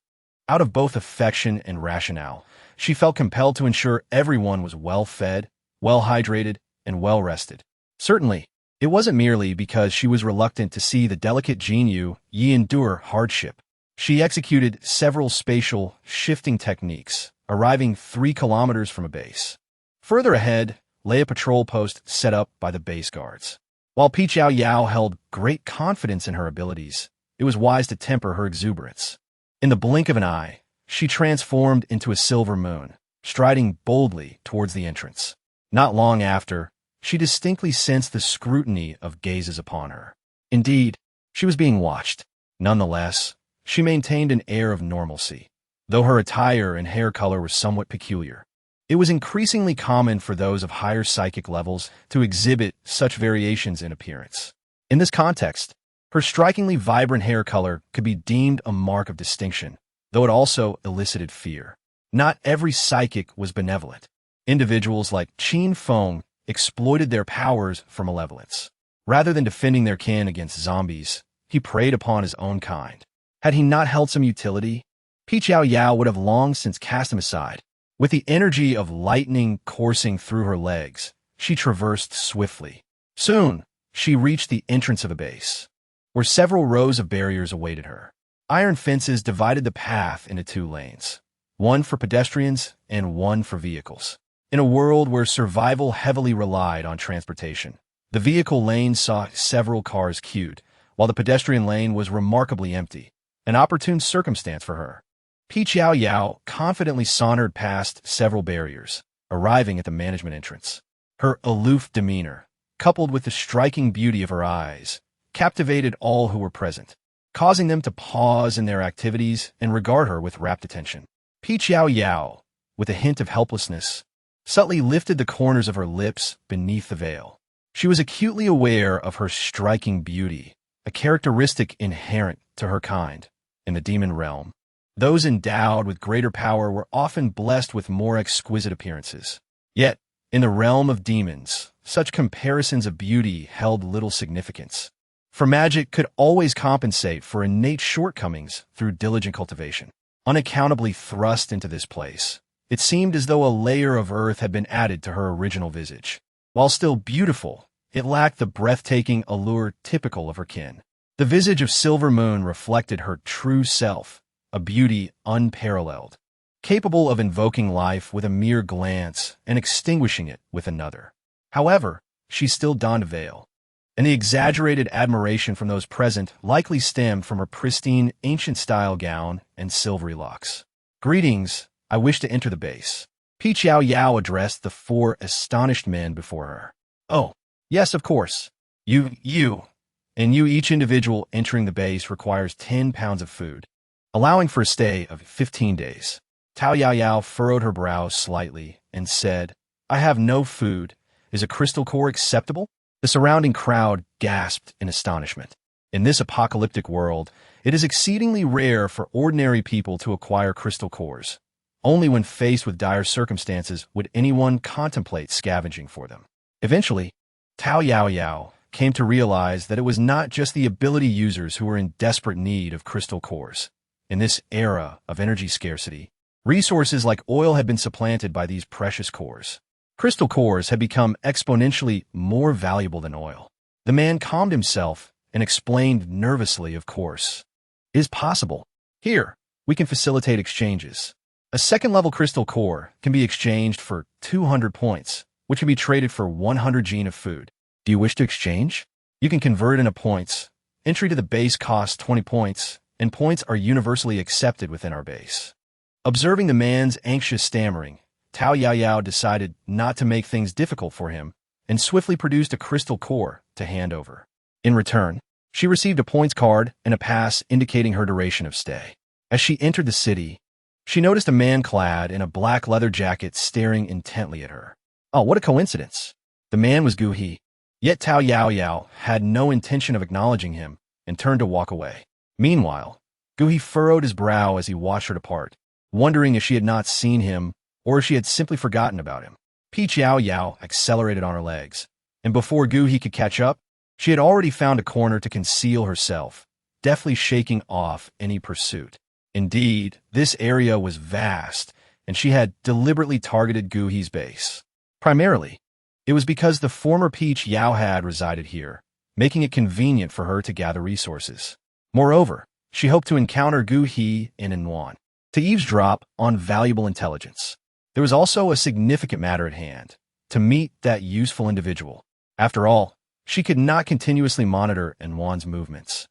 Out of both affection and rationale, she felt compelled to ensure everyone was well-fed, well-hydrated, and well-rested. Certainly, it wasn't merely because she was reluctant to see the delicate Jinyu Yi endure hardship. She executed several spatial shifting techniques, arriving 3 kilometers from a base. Further ahead lay a patrol post set up by the base guards. While Yao Yao held great confidence in her abilities, it was wise to temper her exuberance. In the blink of an eye, she transformed into a silver moon, striding boldly towards the entrance. Not long after, she distinctly sensed the scrutiny of gazes upon her. Indeed, she was being watched. Nonetheless, she maintained an air of normalcy, though her attire and hair color were somewhat peculiar. It was increasingly common for those of higher psychic levels to exhibit such variations in appearance. In this context, her strikingly vibrant hair color could be deemed a mark of distinction, though it also elicited fear. Not every psychic was benevolent. Individuals like Qin Feng exploited their powers for malevolence. Rather than defending their kin against zombies, he preyed upon his own kind. Had he not held some utility, Yao Yao would have long since cast him aside. With the energy of lightning coursing through her legs, she traversed swiftly. Soon, she reached the entrance of a base, where several rows of barriers awaited her. Iron fences divided the path into 2 lanes, one for pedestrians and one for vehicles. In a world where survival heavily relied on transportation, the vehicle lane saw several cars queued, while the pedestrian lane was remarkably empty, an opportune circumstance for her. Yao Yao confidently sauntered past several barriers, arriving at the management entrance. Her aloof demeanor, coupled with the striking beauty of her eyes, captivated all who were present, causing them to pause in their activities and regard her with rapt attention. Yao Yao, with a hint of helplessness, subtly lifted the corners of her lips beneath the veil. She was acutely aware of her striking beauty, a characteristic inherent to her kind. In the demon realm, those endowed with greater power were often blessed with more exquisite appearances. Yet, in the realm of demons, such comparisons of beauty held little significance, for magic could always compensate for innate shortcomings through diligent cultivation. Unaccountably thrust into this place, it seemed as though a layer of earth had been added to her original visage. While still beautiful, it lacked the breathtaking allure typical of her kin. The visage of Silver Moon reflected her true self, a beauty unparalleled, capable of invoking life with a mere glance and extinguishing it with another. However, she still donned a veil, and the exaggerated admiration from those present likely stemmed from her pristine, ancient-style gown and silvery locks. "Greetings, I wish to enter the base." Yao Yao addressed the 4 astonished men before her. "Oh, yes, of course. And each individual entering the base requires 10 pounds of food, allowing for a stay of 15 days. Yao Yao furrowed her brows slightly and said, "I have no food. Is a crystal core acceptable?" The surrounding crowd gasped in astonishment. In this apocalyptic world, it is exceedingly rare for ordinary people to acquire crystal cores. Only when faced with dire circumstances would anyone contemplate scavenging for them. Eventually, Yao Yao came to realize that it was not just the ability users who were in desperate need of crystal cores. In this era of energy scarcity, resources like oil had been supplanted by these precious cores. Crystal cores had become exponentially more valuable than oil. The man calmed himself and explained nervously, "Of course. It is possible. Here, we can facilitate exchanges. A second-level crystal core can be exchanged for 200 points, which can be traded for 100 gene of food. Do you wish to exchange? You can convert into points. Entry to the base costs 20 points, and points are universally accepted within our base. Observing the man's anxious stammering, Yao Yao decided not to make things difficult for him and swiftly produced a crystal core to hand over. In return, she received a points card and a pass indicating her duration of stay. As she entered the city, she noticed a man clad in a black leather jacket staring intently at her. Oh, what a coincidence! The man was Gu He. Yet Yao Yao had no intention of acknowledging him and turned to walk away. Meanwhile, Gu He furrowed his brow as he watched her depart, wondering if she had not seen him or if she had simply forgotten about him. Yao Yao accelerated on her legs, and before Gu He could catch up, she had already found a corner to conceal herself, deftly shaking off any pursuit. Indeed, this area was vast, and she had deliberately targeted Gu He's base. Primarily, it was because the former Yao had resided here, making it convenient for her to gather resources. Moreover, she hoped to encounter Gu He in Anwan, to eavesdrop on valuable intelligence. There was also a significant matter at hand, to meet that useful individual. After all, she could not continuously monitor Anwan's movements.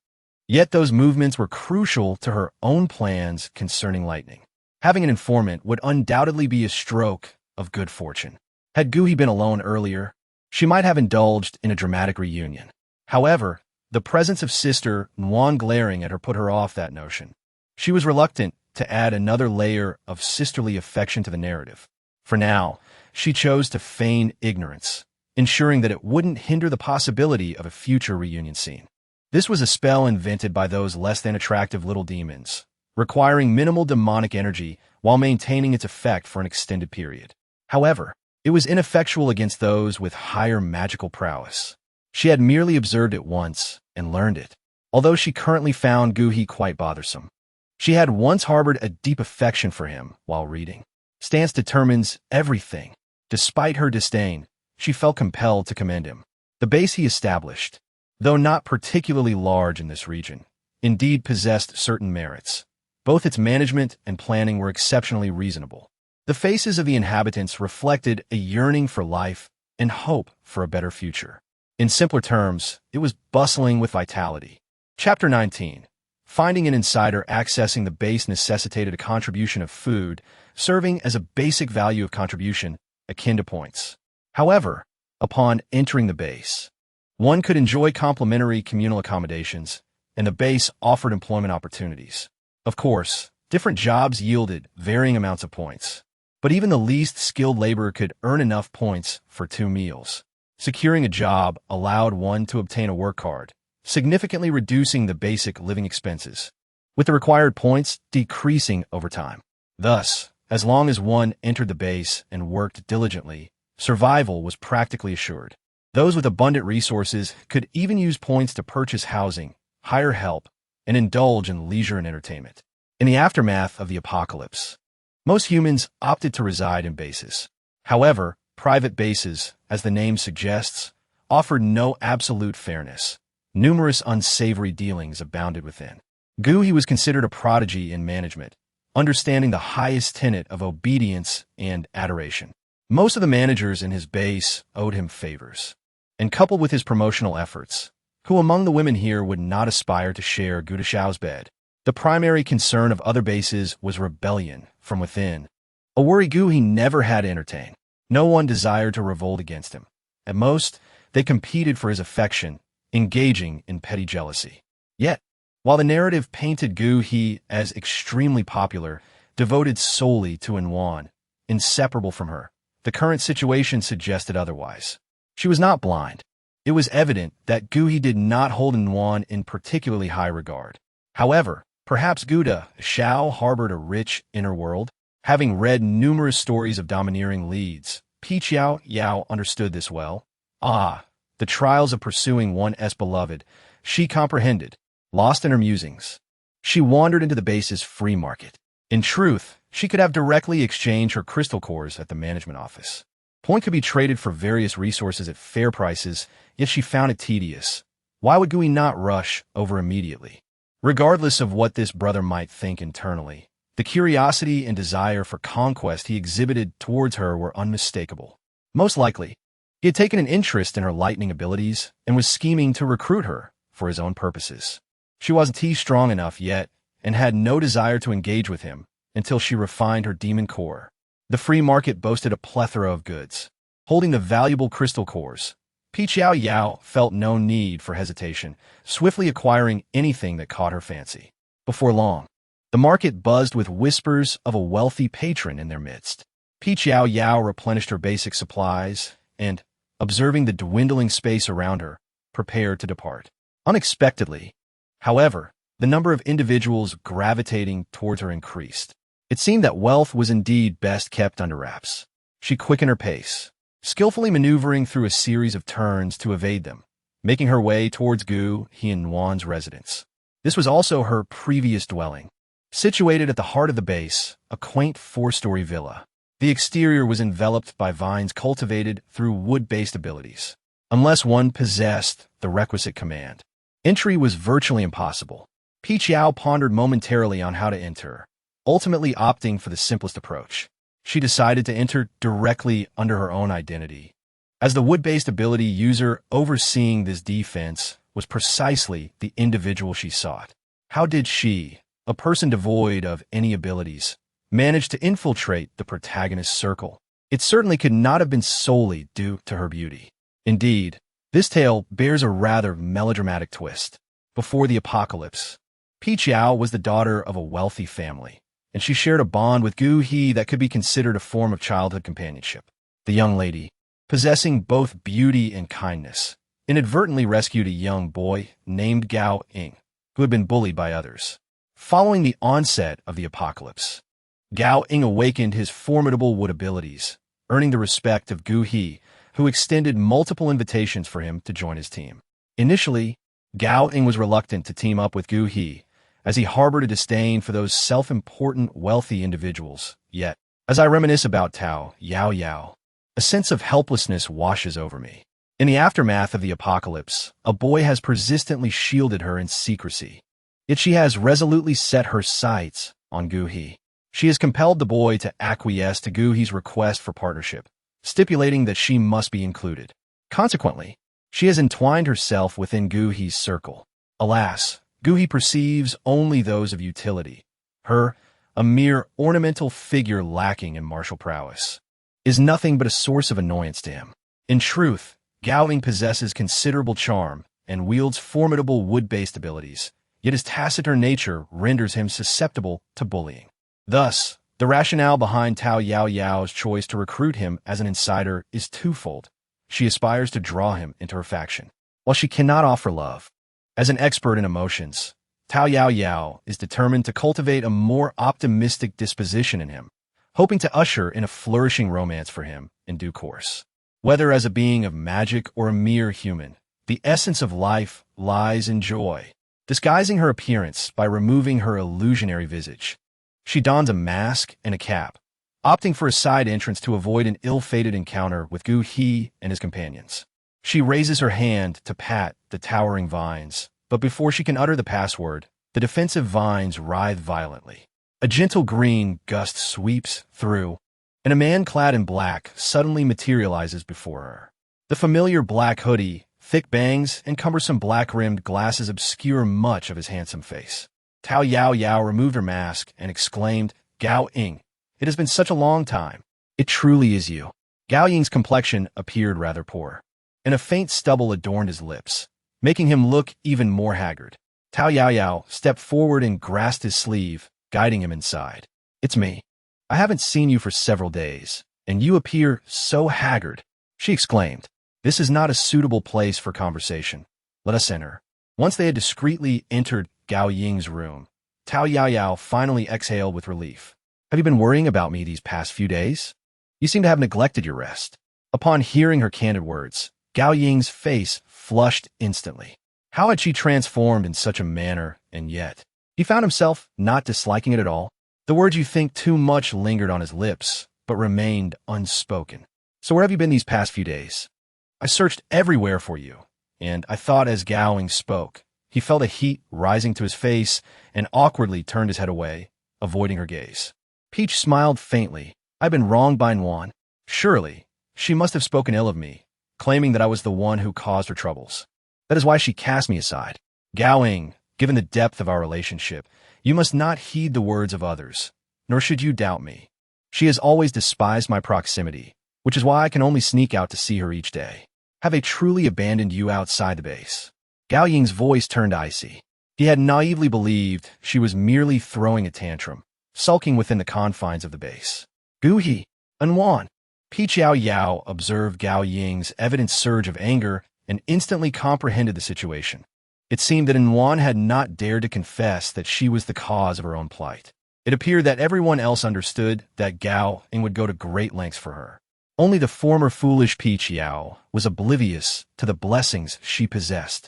Yet those movements were crucial to her own plans concerning lightning. Having an informant would undoubtedly be a stroke of good fortune. Had Gu He been alone earlier, she might have indulged in a dramatic reunion. However, the presence of Sister Anwan glaring at her put her off that notion. She was reluctant to add another layer of sisterly affection to the narrative. For now, she chose to feign ignorance, ensuring that it wouldn't hinder the possibility of a future reunion scene. This was a spell invented by those less than attractive little demons, requiring minimal demonic energy while maintaining its effect for an extended period. However, it was ineffectual against those with higher magical prowess. She had merely observed it once and learned it, although she currently found Gu He quite bothersome. She had once harbored a deep affection for him while reading. Stance determines everything. Despite her disdain, she felt compelled to commend him. The base he established, though not particularly large in this region, indeed possessed certain merits. Both its management and planning were exceptionally reasonable. The faces of the inhabitants reflected a yearning for life and hope for a better future. In simpler terms, it was bustling with vitality. Chapter 19. Finding an insider accessing the base necessitated a contribution of food, serving as a basic value of contribution, akin to points. However, upon entering the base, one could enjoy complimentary communal accommodations, and the base offered employment opportunities. Of course, different jobs yielded varying amounts of points, but even the least skilled laborer could earn enough points for 2 meals. Securing a job allowed one to obtain a work card, significantly reducing the basic living expenses, with the required points decreasing over time. Thus, as long as one entered the base and worked diligently, survival was practically assured. Those with abundant resources could even use points to purchase housing, hire help, and indulge in leisure and entertainment. In the aftermath of the apocalypse, most humans opted to reside in bases. However, private bases, as the name suggests, offered no absolute fairness. Numerous unsavory dealings abounded within. Gu He was considered a prodigy in management, understanding the highest tenet of obedience and adoration. Most of the managers in his base owed him favors, and coupled with his promotional efforts, who among the women here would not aspire to share Gu Deshao's bed? The primary concern of other bases was rebellion from within, a worry Gu He never had to entertain. No one desired to revolt against him. At most, they competed for his affection, engaging in petty jealousy. Yet, while the narrative painted Gu He as extremely popular, devoted solely to Anwan, inseparable from her, the current situation suggested otherwise. She was not blind. It was evident that Gu He did not hold Anwan in particularly high regard. However, perhaps Gu Desha harbored a rich inner world. Having read numerous stories of domineering leads, Yao Yao understood this well. The trials of pursuing one's beloved, she comprehended. Lost in her musings, she wandered into the base's free market. In truth, she could have directly exchanged her crystal cores at the management office. Point could be traded for various resources at fair prices, yet she found it tedious. Why would Gu He not rush over immediately? Regardless of what this brother might think internally, the curiosity and desire for conquest he exhibited towards her were unmistakable. Most likely, He had taken an interest in her lightning abilities and was scheming to recruit her for his own purposes. She wasn't strong enough yet and had no desire to engage with him until she refined her demon core. The free market boasted a plethora of goods. Holding the valuable crystal cores, Yao Yao felt no need for hesitation, swiftly acquiring anything that caught her fancy. Before long, the market buzzed with whispers of a wealthy patron in their midst. Yao Yao replenished her basic supplies and, observing the dwindling space around her, prepared to depart. Unexpectedly, however, the number of individuals gravitating towards her increased. It seemed that wealth was indeed best kept under wraps. She quickened her pace, skillfully maneuvering through a series of turns to evade them, making her way towards Gu Hianwan's residence. This was also her previous dwelling. Situated at the heart of the base, a quaint four-story villa. The exterior was enveloped by vines cultivated through wood-based abilities. Unless one possessed the requisite command, entry was virtually impossible. Yao pondered momentarily on how to enter, ultimately opting for the simplest approach. She decided to enter directly under her own identity. As the wood-based ability user overseeing this defense was precisely the individual she sought. How did she, a person devoid of any abilities, manage to infiltrate the protagonist's circle? It certainly could not have been solely due to her beauty. Indeed, this tale bears a rather melodramatic twist. Before the apocalypse, Yao was the daughter of a wealthy family, and she shared a bond with Gu He that could be considered a form of childhood companionship. The young lady, possessing both beauty and kindness, inadvertently rescued a young boy named Gao Ying, who had been bullied by others. Following the onset of the apocalypse, Gao Ying awakened his formidable wood abilities, earning the respect of Gu He, who extended multiple invitations for him to join his team. Initially, Gao Ying was reluctant to team up with Gu He, as he harbored a disdain for those self-important, wealthy individuals. Yet, as I reminisce about Yao Yao, a sense of helplessness washes over me. In the aftermath of the apocalypse, a boy has persistently shielded her in secrecy. Yet she has resolutely set her sights on Gu He. She has compelled the boy to acquiesce to Gu He's request for partnership, stipulating that she must be included. Consequently, she has entwined herself within Gu He's circle. Alas, Gu He perceives only those of utility. Her, a mere ornamental figure lacking in martial prowess, is nothing but a source of annoyance to him. In truth, Gao Ying possesses considerable charm and wields formidable wood-based abilities, yet his taciturn nature renders him susceptible to bullying. Thus, the rationale behind Yao Yao's choice to recruit him as an insider is twofold. She aspires to draw him into her faction, while she cannot offer love. As an expert in emotions, Yao Yao is determined to cultivate a more optimistic disposition in him, hoping to usher in a flourishing romance for him in due course. Whether as a being of magic or a mere human, the essence of life lies in joy. Disguising her appearance by removing her illusionary visage, she dons a mask and a cap, opting for a side entrance to avoid an ill-fated encounter with Gu He and his companions. She raises her hand to pat the towering vines, but before she can utter the password, the defensive vines writhe violently. A gentle green gust sweeps through, and a man clad in black suddenly materializes before her. The familiar black hoodie, thick bangs, and cumbersome black-rimmed glasses obscure much of his handsome face. Yao Yao removed her mask and exclaimed, "Gao Ying, it has been such a long time. It truly is you." Gao Ying's complexion appeared rather poor, and a faint stubble adorned his lips, making him look even more haggard. Yao Yao stepped forward and grasped his sleeve, guiding him inside. "It's me. I haven't seen you for several days, and you appear so haggard," she exclaimed. "This is not a suitable place for conversation. Let us enter." Once they had discreetly entered Gao Ying's room, Yao Yao finally exhaled with relief. "Have you been worrying about me these past few days? You seem to have neglected your rest." Upon hearing her candid words, Gao Ying's face flushed instantly. How had she transformed in such a manner, and yet he found himself not disliking it at all? The words "you think too much" lingered on his lips, but remained unspoken. "So where have you been these past few days? I searched everywhere for you." And I thought as Gao Ying spoke, he felt a heat rising to his face and awkwardly turned his head away, avoiding her gaze. Peach smiled faintly. "I've been wronged by Nguyen. Surely, she must have spoken ill of me, claiming that I was the one who caused her troubles. That is why she cast me aside. Gao Ying, given the depth of our relationship, you must not heed the words of others, nor should you doubt me. She has always despised my proximity, which is why I can only sneak out to see her each day. Have I truly abandoned you outside the base? Gao Ying's voice turned icy. He had naively believed she was merely throwing a tantrum, sulking within the confines of the base. Gu He, Anwan. Yao Yao observed Gao Ying's evident surge of anger and instantly comprehended the situation. It seemed that Anwan had not dared to confess that she was the cause of her own plight. It appeared that everyone else understood that Gao Ying would go to great lengths for her. Only the former foolish Yao was oblivious to the blessings she possessed.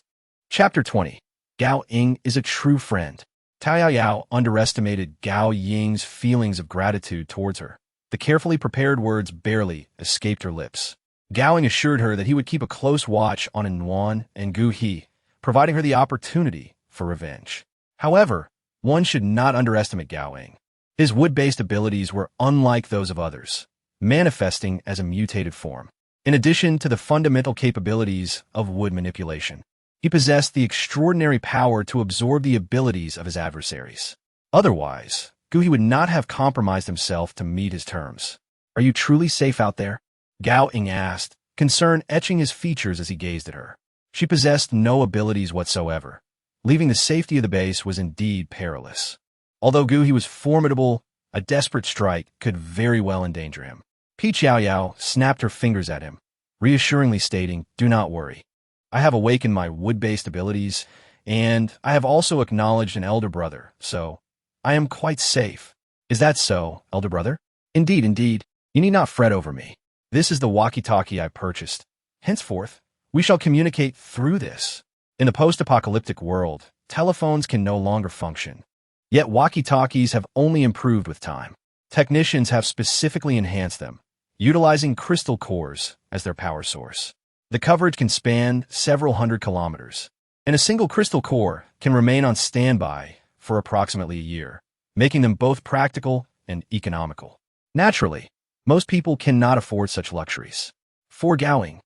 Chapter 20. Gao Ying is a true friend. Yao Yao underestimated Gao Ying's feelings of gratitude towards her. The carefully prepared words barely escaped her lips. Gao Ying assured her that he would keep a close watch on Anwan and Gu He, providing her the opportunity for revenge. However, one should not underestimate Gao Ying. His wood-based abilities were unlike those of others, manifesting as a mutated form. In addition to the fundamental capabilities of wood manipulation, he possessed the extraordinary power to absorb the abilities of his adversaries. Otherwise, Gu He would not have compromised himself to meet his terms. Are you truly safe out there? Gao Ying asked, concern etching his features as he gazed at her. She possessed no abilities whatsoever. Leaving the safety of the base was indeed perilous. Although Gu He was formidable, a desperate strike could very well endanger him. Yao Yao snapped her fingers at him, reassuringly stating, do not worry. I have awakened my wood-based abilities, and I have also acknowledged an elder brother, so I am quite safe. Is that so, elder brother? Indeed, indeed. You need not fret over me. This is the walkie-talkie I purchased. Henceforth, we shall communicate through this. In the post-apocalyptic world, telephones can no longer function. Yet walkie-talkies have only improved with time. Technicians have specifically enhanced them, utilizing crystal cores as their power source. The coverage can span several hundred kilometers, and a single crystal core can remain on standby for approximately a year, making them both practical and economical. Naturally, most people cannot afford such luxuries. For Gao Ying,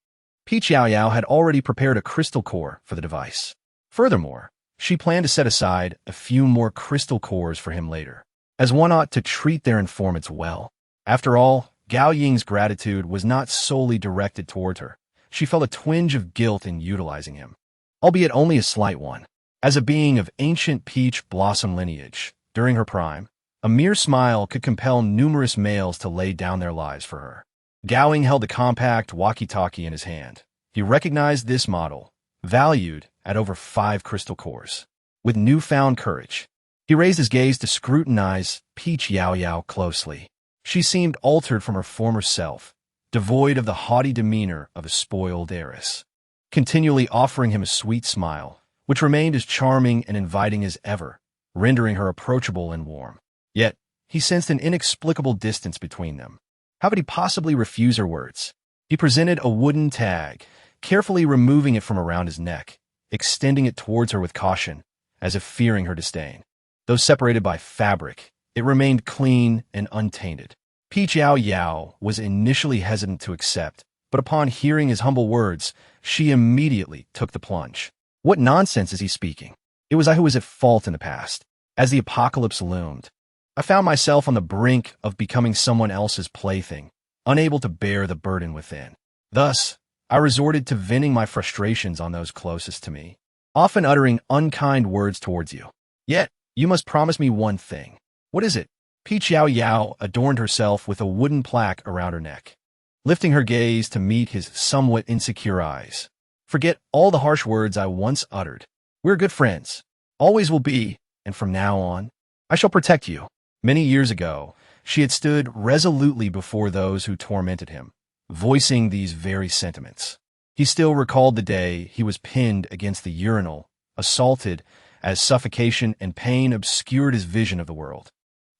Yao Yao had already prepared a crystal core for the device. Furthermore, she planned to set aside a few more crystal cores for him later, as one ought to treat their informants well. After all, Gao Ying's gratitude was not solely directed toward her. She felt a twinge of guilt in utilizing him, albeit only a slight one. As a being of ancient peach blossom lineage, during her prime, a mere smile could compel numerous males to lay down their lives for her. Gao Ying held the compact walkie-talkie in his hand. He recognized this model, valued at over 5 crystal cores. With newfound courage, he raised his gaze to scrutinize Yao Yao closely. She seemed altered from her former self, devoid of the haughty demeanor of a spoiled heiress, continually offering him a sweet smile, which remained as charming and inviting as ever, rendering her approachable and warm. Yet, he sensed an inexplicable distance between them. How could he possibly refuse her words? He presented a wooden tag, carefully removing it from around his neck, extending it towards her with caution, as if fearing her disdain. Though separated by fabric, it remained clean and untainted. Yao Yao was initially hesitant to accept, but upon hearing his humble words, she immediately took the plunge. What nonsense is he speaking? It was I who was at fault in the past. As the apocalypse loomed, I found myself on the brink of becoming someone else's plaything, unable to bear the burden within. Thus, I resorted to venting my frustrations on those closest to me, often uttering unkind words towards you. Yet, you must promise me one thing. What is it? Yao Yao adorned herself with a wooden plaque around her neck, lifting her gaze to meet his somewhat insecure eyes. Forget all the harsh words I once uttered. We're good friends. Always will be, and from now on, I shall protect you. Many years ago, she had stood resolutely before those who tormented him, voicing these very sentiments. He still recalled the day he was pinned against the urinal, assaulted, as suffocation and pain obscured his vision of the world.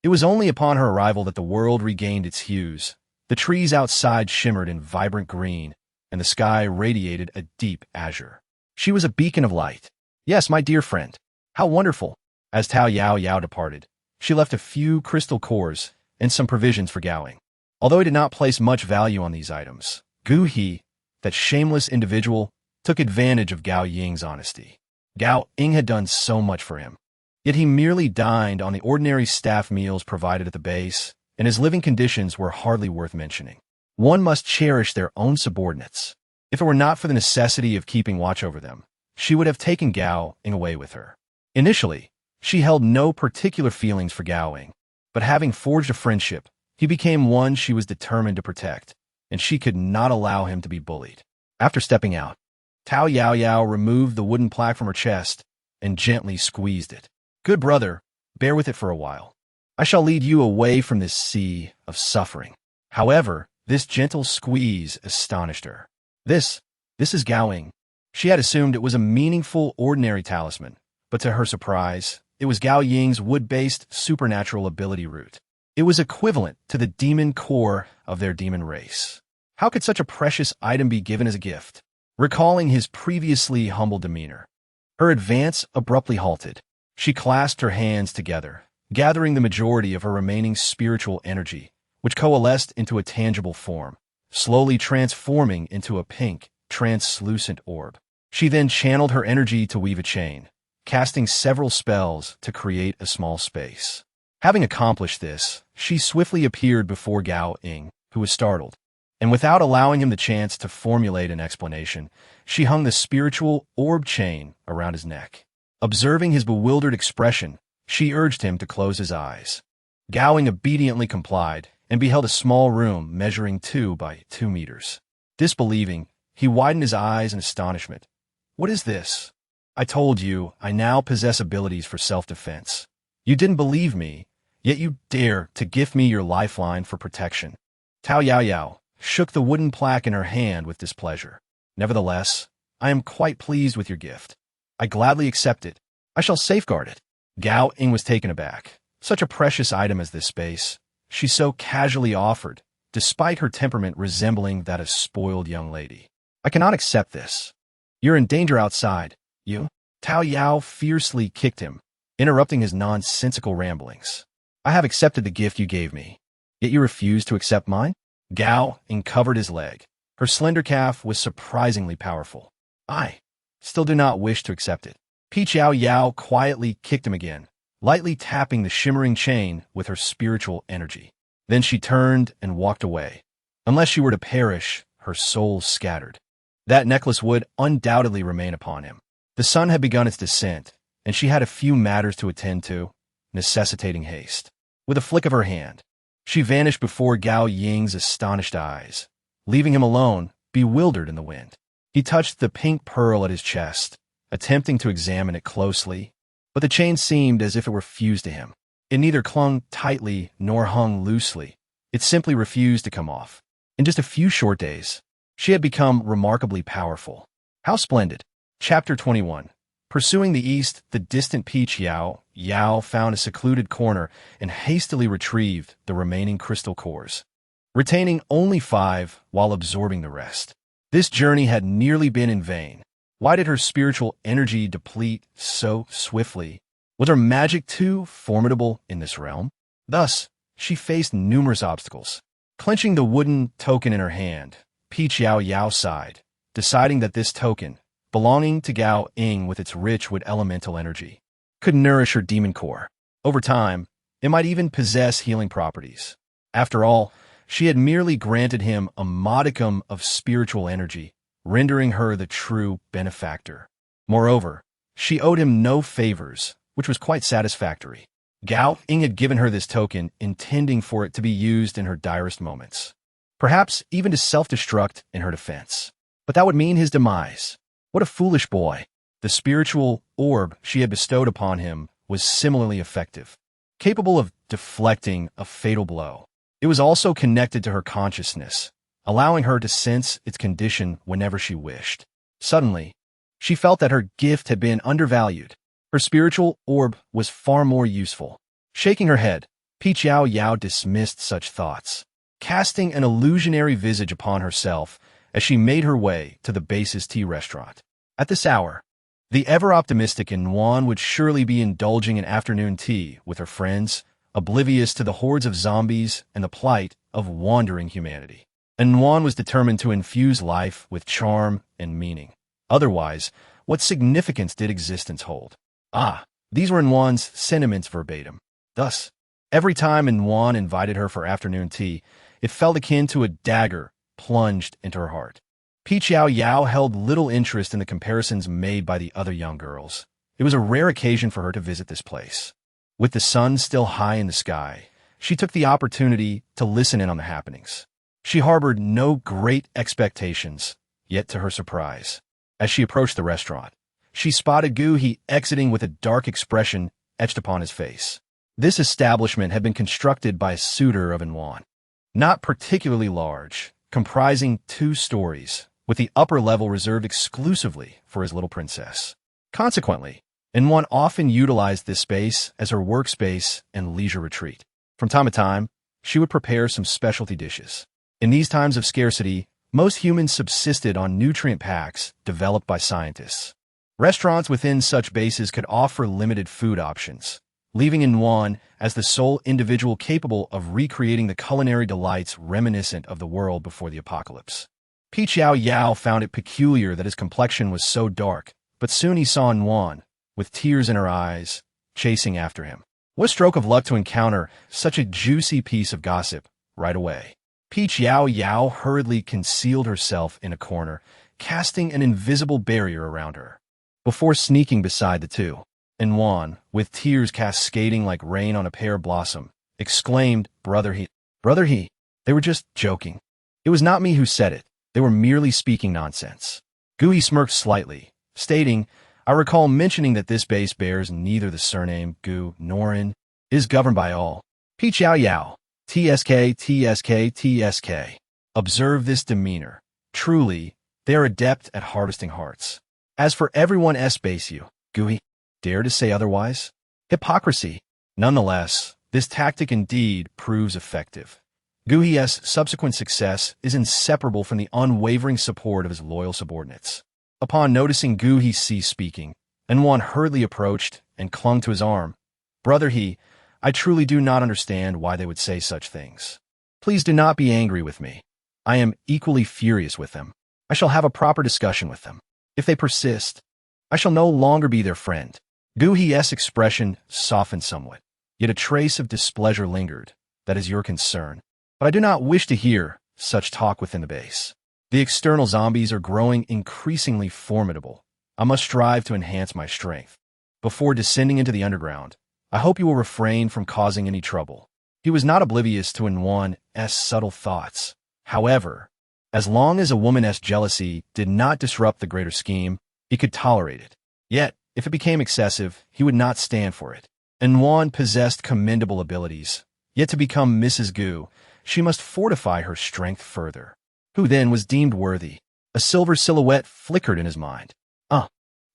It was only upon her arrival that the world regained its hues. The trees outside shimmered in vibrant green, and the sky radiated a deep azure. She was a beacon of light. Yes, my dear friend. How wonderful. As Yao Yao departed, she left a few crystal cores and some provisions for Gao Ying. Although he did not place much value on these items, Gu He, that shameless individual, took advantage of Gao Ying's honesty. Gao Ying had done so much for him. Yet he merely dined on the ordinary staff meals provided at the base, and his living conditions were hardly worth mentioning. One must cherish their own subordinates. If it were not for the necessity of keeping watch over them, she would have taken Gao Ying away with her. Initially, she held no particular feelings for Gao Ying, but having forged a friendship, he became one she was determined to protect, and she could not allow him to be bullied. After stepping out, Yao Yao removed the wooden plaque from her chest and gently squeezed it. "Good brother, bear with it for a while. I shall lead you away from this sea of suffering." However, this gentle squeeze astonished her. This is Gao Ying. She had assumed it was a meaningful, ordinary talisman, but to her surprise, it was Gao Ying's wood-based supernatural ability root. It was equivalent to the demon core of their demon race. How could such a precious item be given as a gift? Recalling his previously humble demeanor, her advance abruptly halted. She clasped her hands together, gathering the majority of her remaining spiritual energy, which coalesced into a tangible form, slowly transforming into a pink, translucent orb. She then channeled her energy to weave a chain, casting several spells to create a small space. Having accomplished this, she swiftly appeared before Gao Ying, who was startled. And without allowing him the chance to formulate an explanation, she hung the spiritual orb chain around his neck. Observing his bewildered expression, she urged him to close his eyes. Gao Ying obediently complied and beheld a small room measuring 2 by 2 meters. Disbelieving, he widened his eyes in astonishment. "What is this? I told you I now possess abilities for self-defense. You didn't believe me, yet you dare to gift me your lifeline for protection." Yao Yao shook the wooden plaque in her hand with displeasure. "Nevertheless, I am quite pleased with your gift. I gladly accept it. I shall safeguard it." Gao Ying was taken aback. Such a precious item as this space, she so casually offered, despite her temperament resembling that of spoiled young lady. "I cannot accept this. You're in danger outside, you." Yao Yao fiercely kicked him, interrupting his nonsensical ramblings. "I have accepted the gift you gave me, yet you refuse to accept mine?" Gao Ying covered his leg. Her slender calf was surprisingly powerful. "I still do not wish to accept it." Yao Yao quietly kicked him again, lightly tapping the shimmering chain with her spiritual energy. Then she turned and walked away. Unless she were to perish, her soul scattered. That necklace would undoubtedly remain upon him. The sun had begun its descent, and she had a few matters to attend to, necessitating haste. With a flick of her hand, she vanished before Gao Ying's astonished eyes, leaving him alone, bewildered in the wind. He touched the pink pearl at his chest, attempting to examine it closely, but the chain seemed as if it were fused to him. It neither clung tightly nor hung loosely. It simply refused to come off. In just a few short days, she had become remarkably powerful. How splendid! Chapter 21. Pursuing the east, the distant Yao Yao found a secluded corner and hastily retrieved the remaining crystal cores, retaining only 5 while absorbing the rest. This journey had nearly been in vain. Why did her spiritual energy deplete so swiftly? Was her magic too formidable in this realm? Thus, she faced numerous obstacles. Clenching the wooden token in her hand, Yao Yao sighed, deciding that this token, belonging to Gao Ying with its rich wood elemental energy, could nourish her demon core. Over time, it might even possess healing properties. After all, she had merely granted him a modicum of spiritual energy, rendering her the true benefactor. Moreover, she owed him no favors, which was quite satisfactory. Gao Ying had given her this token, intending for it to be used in her direst moments, perhaps even to self-destruct in her defense. But that would mean his demise. What a foolish boy! The spiritual orb she had bestowed upon him was similarly effective, capable of deflecting a fatal blow. It was also connected to her consciousness, allowing her to sense its condition whenever she wished. Suddenly, she felt that her gift had been undervalued. Her spiritual orb was far more useful. Shaking her head, Yao Yao dismissed such thoughts, casting an illusionary visage upon herself as she made her way to the base's tea restaurant. At this hour, the ever-optimistic Yuan would surely be indulging in afternoon tea with her friends, oblivious to the hordes of zombies and the plight of wandering humanity. and Juan was determined to infuse life with charm and meaning. Otherwise, what significance did existence hold? Ah, these were Juan's sentiments verbatim. Thus, every time Juan invited her for afternoon tea, it felt akin to a dagger plunged into her heart. Yao Yao held little interest in the comparisons made by the other young girls. It was a rare occasion for her to visit this place. With the sun still high in the sky, she took the opportunity to listen in on the happenings. She harbored no great expectations, yet to her surprise, as she approached the restaurant, she spotted Gu He exiting with a dark expression etched upon his face. This establishment had been constructed by a suitor of Yuan, not particularly large, comprising 2 stories, with the upper level reserved exclusively for his little princess. Consequently, Yuan often utilized this space as her workspace and leisure retreat. From time to time, she would prepare some specialty dishes. In these times of scarcity, most humans subsisted on nutrient packs developed by scientists. Restaurants within such bases could offer limited food options, leaving Yuan as the sole individual capable of recreating the culinary delights reminiscent of the world before the apocalypse. Yao Yao found it peculiar that his complexion was so dark, but soon he saw Yuan, with tears in her eyes, chasing after him. What a stroke of luck to encounter such a juicy piece of gossip right away. Yao Yao hurriedly concealed herself in a corner, casting an invisible barrier around her. Before sneaking beside the two, Yuan, with tears cascading like rain on a pear blossom, exclaimed, Brother he, they were just joking. It was not me who said it. They were merely speaking nonsense. Gu He smirked slightly, stating, I recall mentioning that this base bears neither the surname Gu nor is governed by all. Yao Yao, TSK. Observe this demeanor. Truly, they are adept at harvesting hearts. As for everyone base you, Gu He, dare to say otherwise? Hypocrisy. Nonetheless, this tactic indeed proves effective. Gu He's subsequent success is inseparable from the unwavering support of his loyal subordinates. Upon noticing Gu He cease speaking, Yuan hurriedly approached and clung to his arm. Brother He, I truly do not understand why they would say such things. Please do not be angry with me. I am equally furious with them. I shall have a proper discussion with them. If they persist, I shall no longer be their friend. Gu He's expression softened somewhat, yet a trace of displeasure lingered. That is your concern. But I do not wish to hear such talk within the base. The external zombies are growing increasingly formidable. I must strive to enhance my strength. Before descending into the underground, I hope you will refrain from causing any trouble. He was not oblivious to Yuan's subtle thoughts. However, as long as a woman's jealousy did not disrupt the greater scheme, he could tolerate it. Yet, if it became excessive, he would not stand for it. Yuan possessed commendable abilities. Yet to become Mrs. Gu, she must fortify her strength further. Who then was deemed worthy? A silver silhouette flickered in his mind.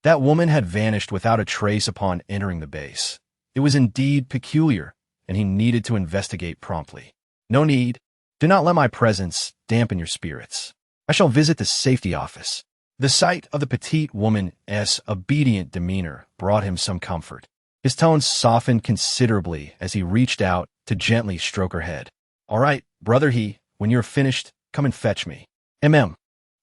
That woman had vanished without a trace upon entering the base. It was indeed peculiar, and he needed to investigate promptly. No need. Do not let my presence dampen your spirits. I shall visit the safety office. The sight of the petite woman's obedient demeanor brought him some comfort. His tones softened considerably as he reached out to gently stroke her head. All right, Brother He, when you're finished, come and fetch me.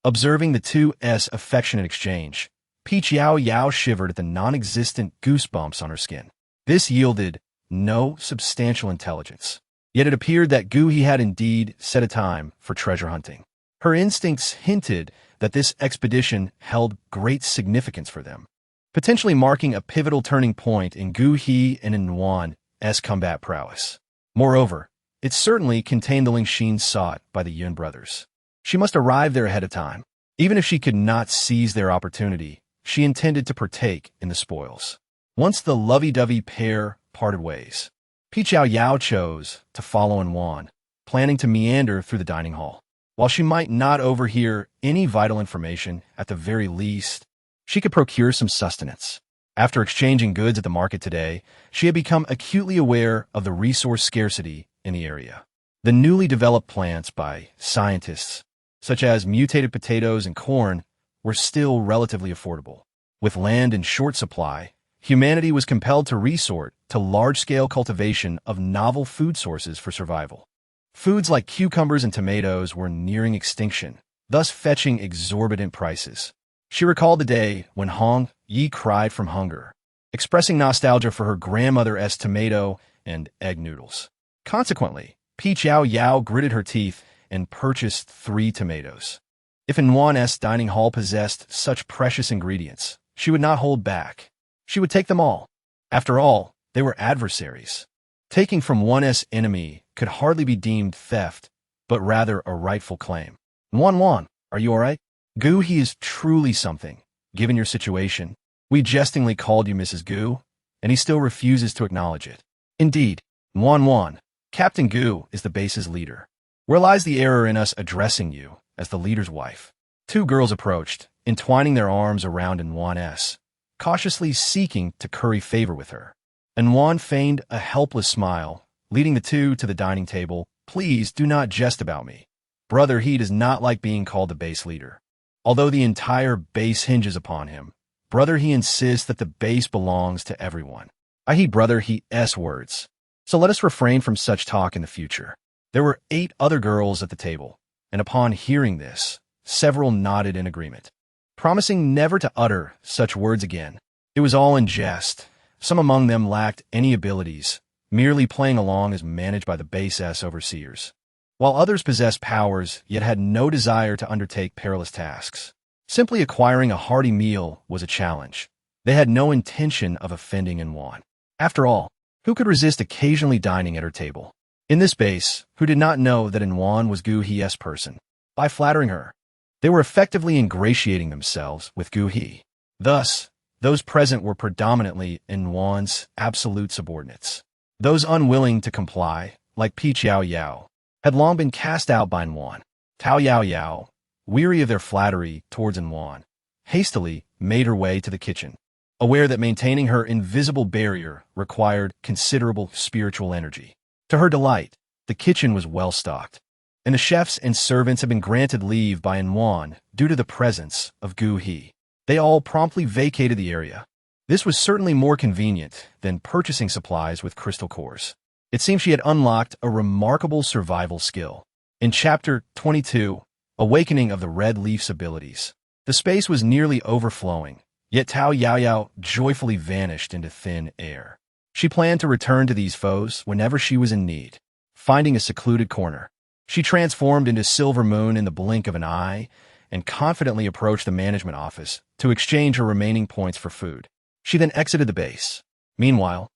Observing the two's affectionate exchange, Yao Yao shivered at the non-existent goosebumps on her skin. This yielded no substantial intelligence. Yet it appeared that Gu He had indeed set a time for treasure hunting. Her instincts hinted that this expedition held great significance for them, potentially marking a pivotal turning point in Gu He and Yuan's combat prowess. Moreover, it certainly contained the Lingxin sought by the Yun brothers. She must arrive there ahead of time. Even if she could not seize their opportunity, she intended to partake in the spoils. Once the lovey-dovey pair parted ways, Yao Yao chose to follow Yuan, planning to meander through the dining hall. While she might not overhear any vital information, at the very least, she could procure some sustenance. After exchanging goods at the market today, she had become acutely aware of the resource scarcity in the area. The newly developed plants by scientists, such as mutated potatoes and corn, were still relatively affordable. With land in short supply, humanity was compelled to resort to large-scale cultivation of novel food sources for survival. Foods like cucumbers and tomatoes were nearing extinction, thus fetching exorbitant prices. She recalled the day when Hong Yi cried from hunger, expressing nostalgia for her grandmother's tomato and egg noodles. Consequently, Peach Yao Yao gritted her teeth and purchased 3 tomatoes. If Nwan's dining hall possessed such precious ingredients, she would not hold back. She would take them all. After all, they were adversaries. Taking from one's enemy could hardly be deemed theft, but rather a rightful claim. Wan, are you all right? Gu, he is truly something, given your situation. We jestingly called you Mrs. Gu, and he still refuses to acknowledge it. Indeed, Wan, Captain Gu is the base's leader. Where lies the error in us addressing you as the leader's wife? 2 girls approached, entwining their arms around Nwan's, cautiously seeking to curry favor with her. Nwan feigned a helpless smile, leading the 2 to the dining table. Please do not jest about me. Brother He does not like being called the base leader. Although the entire base hinges upon him, Brother He insists that the base belongs to everyone. I heed Brother He's words. So let us refrain from such talk in the future. There were 8 other girls at the table, and upon hearing this, several nodded in agreement, promising never to utter such words again. It was all in jest. Some among them lacked any abilities, merely playing along as managed by the base's overseers, while others possessed powers yet had no desire to undertake perilous tasks. Simply acquiring a hearty meal was a challenge. They had no intention of offending Nwan. After all, who could resist occasionally dining at her table? In this base, who did not know that Nwan was Gu He's person? By flattering her, they were effectively ingratiating themselves with Gu He. Thus, those present were predominantly Nwan's absolute subordinates. Those unwilling to comply, like Peach Yao Yao, had long been cast out by Nwan. Yao Yao, weary of their flattery towards Nwan, hastily made her way to the kitchen, aware that maintaining her invisible barrier required considerable spiritual energy. To her delight, the kitchen was well stocked, and the chefs and servants had been granted leave by Nwan due to the presence of Gu He. They all promptly vacated the area. This was certainly more convenient than purchasing supplies with crystal cores. It seemed she had unlocked a remarkable survival skill. In Chapter 22, Awakening of the Red Leaf's Abilities, the space was nearly overflowing, yet Yao Yao joyfully vanished into thin air. She planned to return to these foes whenever she was in need. Finding a secluded corner, she transformed into Silver Moon in the blink of an eye and confidently approached the management office to exchange her remaining points for food. She then exited the base. Meanwhile,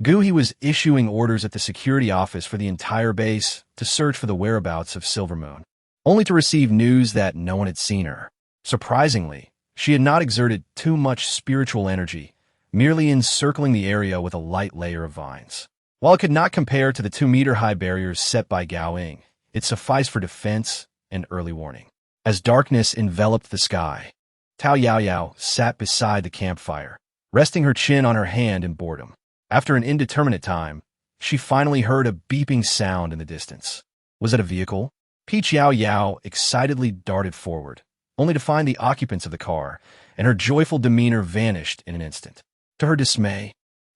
Gu He was issuing orders at the security office for the entire base to search for the whereabouts of Silver Moon, only to receive news that no one had seen her. Surprisingly, she had not exerted too much spiritual energy, merely encircling the area with a light layer of vines. While it could not compare to the 2-meter-high barriers set by Gao Ying, it sufficed for defense and early warning. As darkness enveloped the sky, Yao Yao sat beside the campfire, resting her chin on her hand in boredom. After an indeterminate time, she finally heard a beeping sound in the distance. Was it a vehicle? Peach Yao Yao excitedly darted forward, only to find the occupants of the car, and her joyful demeanor vanished in an instant. To her dismay,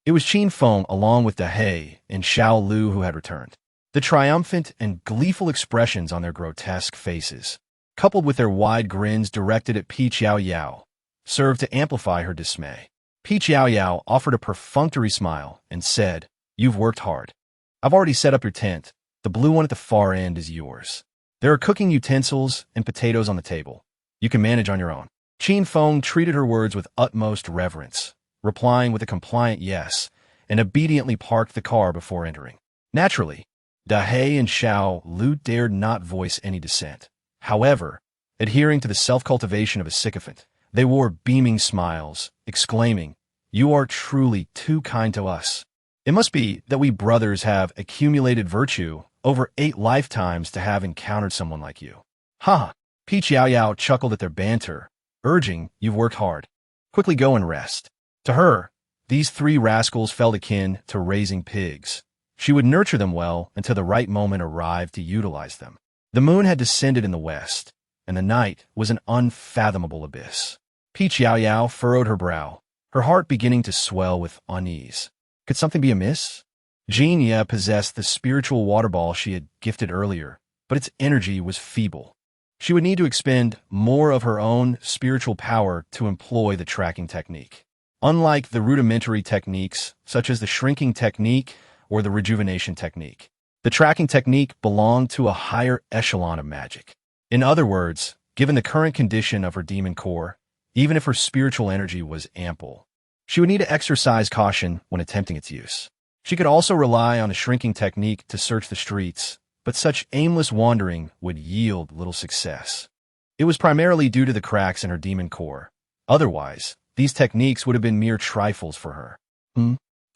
it was Qin Feng along with Dahe and Xiao Lu who had returned. The triumphant and gleeful expressions on their grotesque faces, coupled with their wide grins directed at Peach Yao Yao, served to amplify her dismay. Peach Yao Yao offered a perfunctory smile and said, "You've worked hard. I've already set up your tent. The blue one at the far end is yours. There are cooking utensils and potatoes on the table. You can manage on your own." Qin Feng treated her words with utmost reverence, replying with a compliant yes, and obediently parked the car before entering. Naturally, Dahe and Xiao Lu dared not voice any dissent. However, adhering to the self-cultivation of a sycophant, they wore beaming smiles, exclaiming, "You are truly too kind to us. It must be that we brothers have accumulated virtue over 8 lifetimes to have encountered someone like you." Ha! Peach Yao Yao chuckled at their banter, urging, "You've worked hard. Quickly go and rest." To her, these 3 rascals felt akin to raising pigs. She would nurture them well until the right moment arrived to utilize them. The moon had descended in the west, and the night was an unfathomable abyss. Peach Yao Yao furrowed her brow, her heart beginning to swell with unease. Could something be amiss? Jin Ye possessed the spiritual water ball she had gifted earlier, but its energy was feeble. She would need to expend more of her own spiritual power to employ the tracking technique. Unlike the rudimentary techniques, such as the shrinking technique or the rejuvenation technique, the tracking technique belonged to a higher echelon of magic. In other words, given the current condition of her demon core, even if her spiritual energy was ample, she would need to exercise caution when attempting its use. She could also rely on a shrinking technique to search the streets, but such aimless wandering would yield little success. It was primarily due to the cracks in her demon core. Otherwise, these techniques would have been mere trifles for her.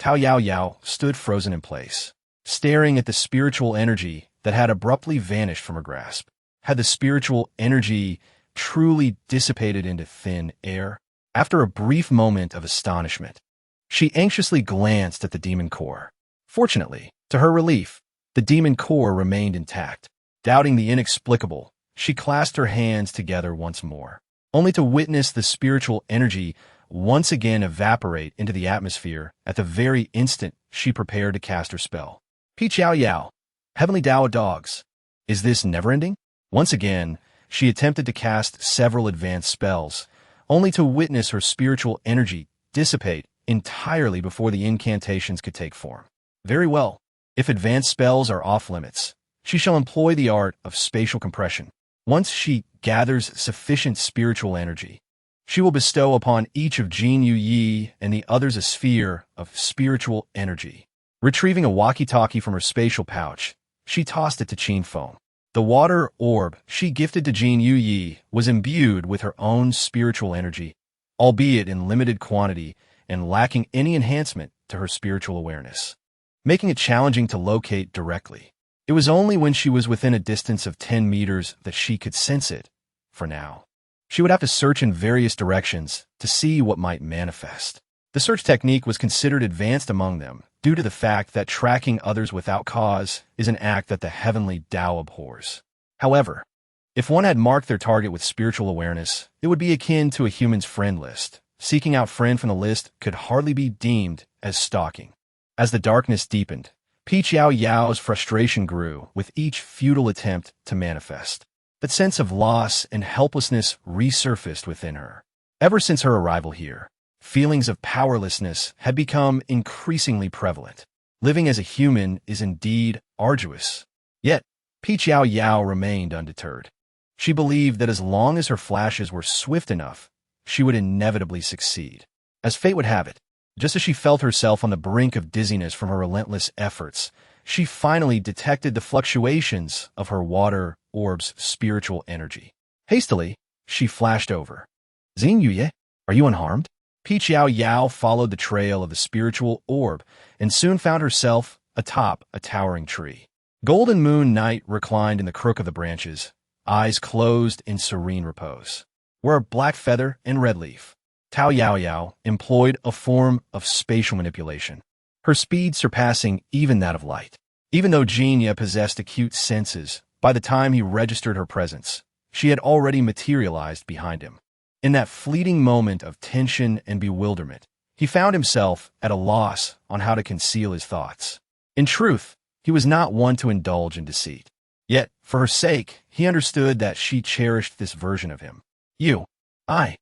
Yao Yao stood frozen in place, staring at the spiritual energy that had abruptly vanished from her grasp. Had the spiritual energy truly dissipated into thin air? After a brief moment of astonishment, she anxiously glanced at the demon core. Fortunately, to her relief, the demon core remained intact. Doubting the inexplicable, she clasped her hands together once more, only to witness the spiritual energy once again evaporate into the atmosphere at the very instant she prepared to cast her spell. Yao Yao, Heavenly Tao of Dogs. Is this never-ending? Once again, she attempted to cast several advanced spells, only to witness her spiritual energy dissipate entirely before the incantations could take form. Very well. If advanced spells are off-limits, she shall employ the art of spatial compression. Once she gathers sufficient spiritual energy, she will bestow upon each of Jin Yi and the others a sphere of spiritual energy. Retrieving a walkie-talkie from her spatial pouch, she tossed it to Qin Feng. The water orb she gifted to Jin Yi was imbued with her own spiritual energy, albeit in limited quantity and lacking any enhancement to her spiritual awareness, making it challenging to locate directly. It was only when she was within a distance of 10 meters that she could sense it, for now. She would have to search in various directions to see what might manifest. The search technique was considered advanced among them due to the fact that tracking others without cause is an act that the heavenly Tao abhors. However, if one had marked their target with spiritual awareness, it would be akin to a human's friend list. Seeking out friend from the list could hardly be deemed as stalking. As the darkness deepened, Yao Yao's frustration grew with each futile attempt to manifest. That sense of loss and helplessness resurfaced within her. Ever since her arrival here, feelings of powerlessness had become increasingly prevalent. Living as a human is indeed arduous. Yet, Yao Yao remained undeterred. She believed that as long as her flashes were swift enough, she would inevitably succeed. As fate would have it, just as she felt herself on the brink of dizziness from her relentless efforts, she finally detected the fluctuations of her water orb's spiritual energy. Hastily, she flashed over. Xing Yuye, are you unharmed? Yao Yao followed the trail of the spiritual orb and soon found herself atop a towering tree. Golden Moon Night reclined in the crook of the branches, eyes closed in serene repose. Were a black feather and red leaf. Yao Yao employed a form of spatial manipulation, her speed surpassing even that of light. Even though Jinya possessed acute senses, by the time he registered her presence, she had already materialized behind him. In that fleeting moment of tension and bewilderment, he found himself at a loss on how to conceal his thoughts. In truth, he was not one to indulge in deceit. Yet, for her sake, he understood that she cherished this version of him. I.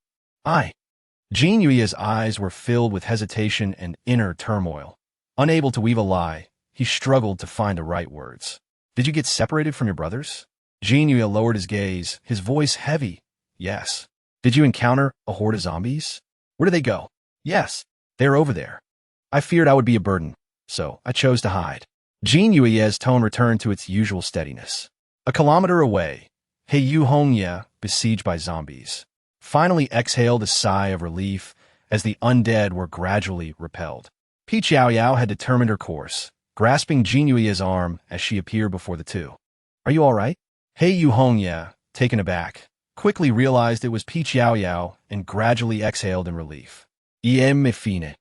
Jin Yui's eyes were filled with hesitation and inner turmoil. Unable to weave a lie, he struggled to find the right words. Did you get separated from your brothers? Jin Yui lowered his gaze, his voice heavy. Yes. Did you encounter a horde of zombies? Where did they go? Yes. They're over there. I feared I would be a burden, so I chose to hide. Jin Yui's tone returned to its usual steadiness. A kilometer away, Heiyu Hongye, besieged by zombies, finally exhaled a sigh of relief as the undead were gradually repelled. Yao Yao had determined her course, grasping Jin Yui's arm as she appeared before the two. Are you all right? Heiyu Hongye, taken aback, quickly realized it was Yao Yao and gradually exhaled in relief. Me fine.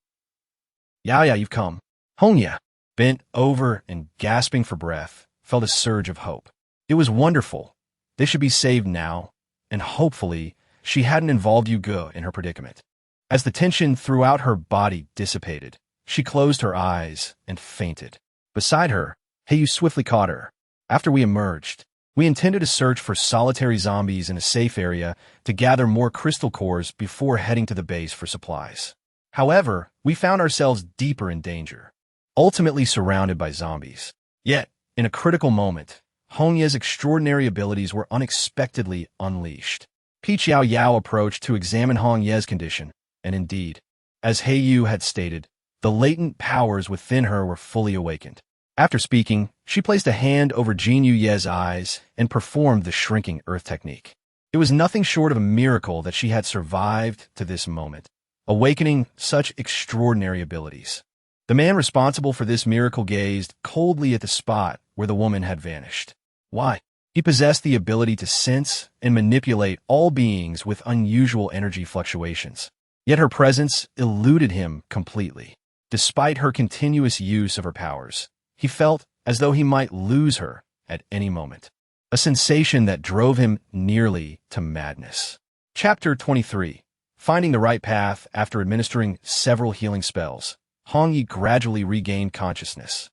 Yao Yao, you've come. Hongye, bent over and gasping for breath, felt a surge of hope. It was wonderful. They should be saved now, and hopefully, she hadn't involved Yuge in her predicament. As the tension throughout her body dissipated, she closed her eyes and fainted. Beside her, Heiyu swiftly caught her. After we emerged, we intended to search for solitary zombies in a safe area to gather more crystal cores before heading to the base for supplies. However, we found ourselves deeper in danger, ultimately surrounded by zombies. Yet, in a critical moment, Hongye's extraordinary abilities were unexpectedly unleashed. Yao Yao approached to examine Hongye's condition, and indeed, as Heiyu had stated, the latent powers within her were fully awakened. After speaking, she placed a hand over Jinyu Ye's eyes and performed the shrinking earth technique. It was nothing short of a miracle that she had survived to this moment, awakening such extraordinary abilities. The man responsible for this miracle gazed coldly at the spot where the woman had vanished. Why? He possessed the ability to sense and manipulate all beings with unusual energy fluctuations. Yet her presence eluded him completely. Despite her continuous use of her powers, he felt as though he might lose her at any moment, a sensation that drove him nearly to madness. Chapter 23. Finding the right path. After administering several healing spells, Hongyi gradually regained consciousness.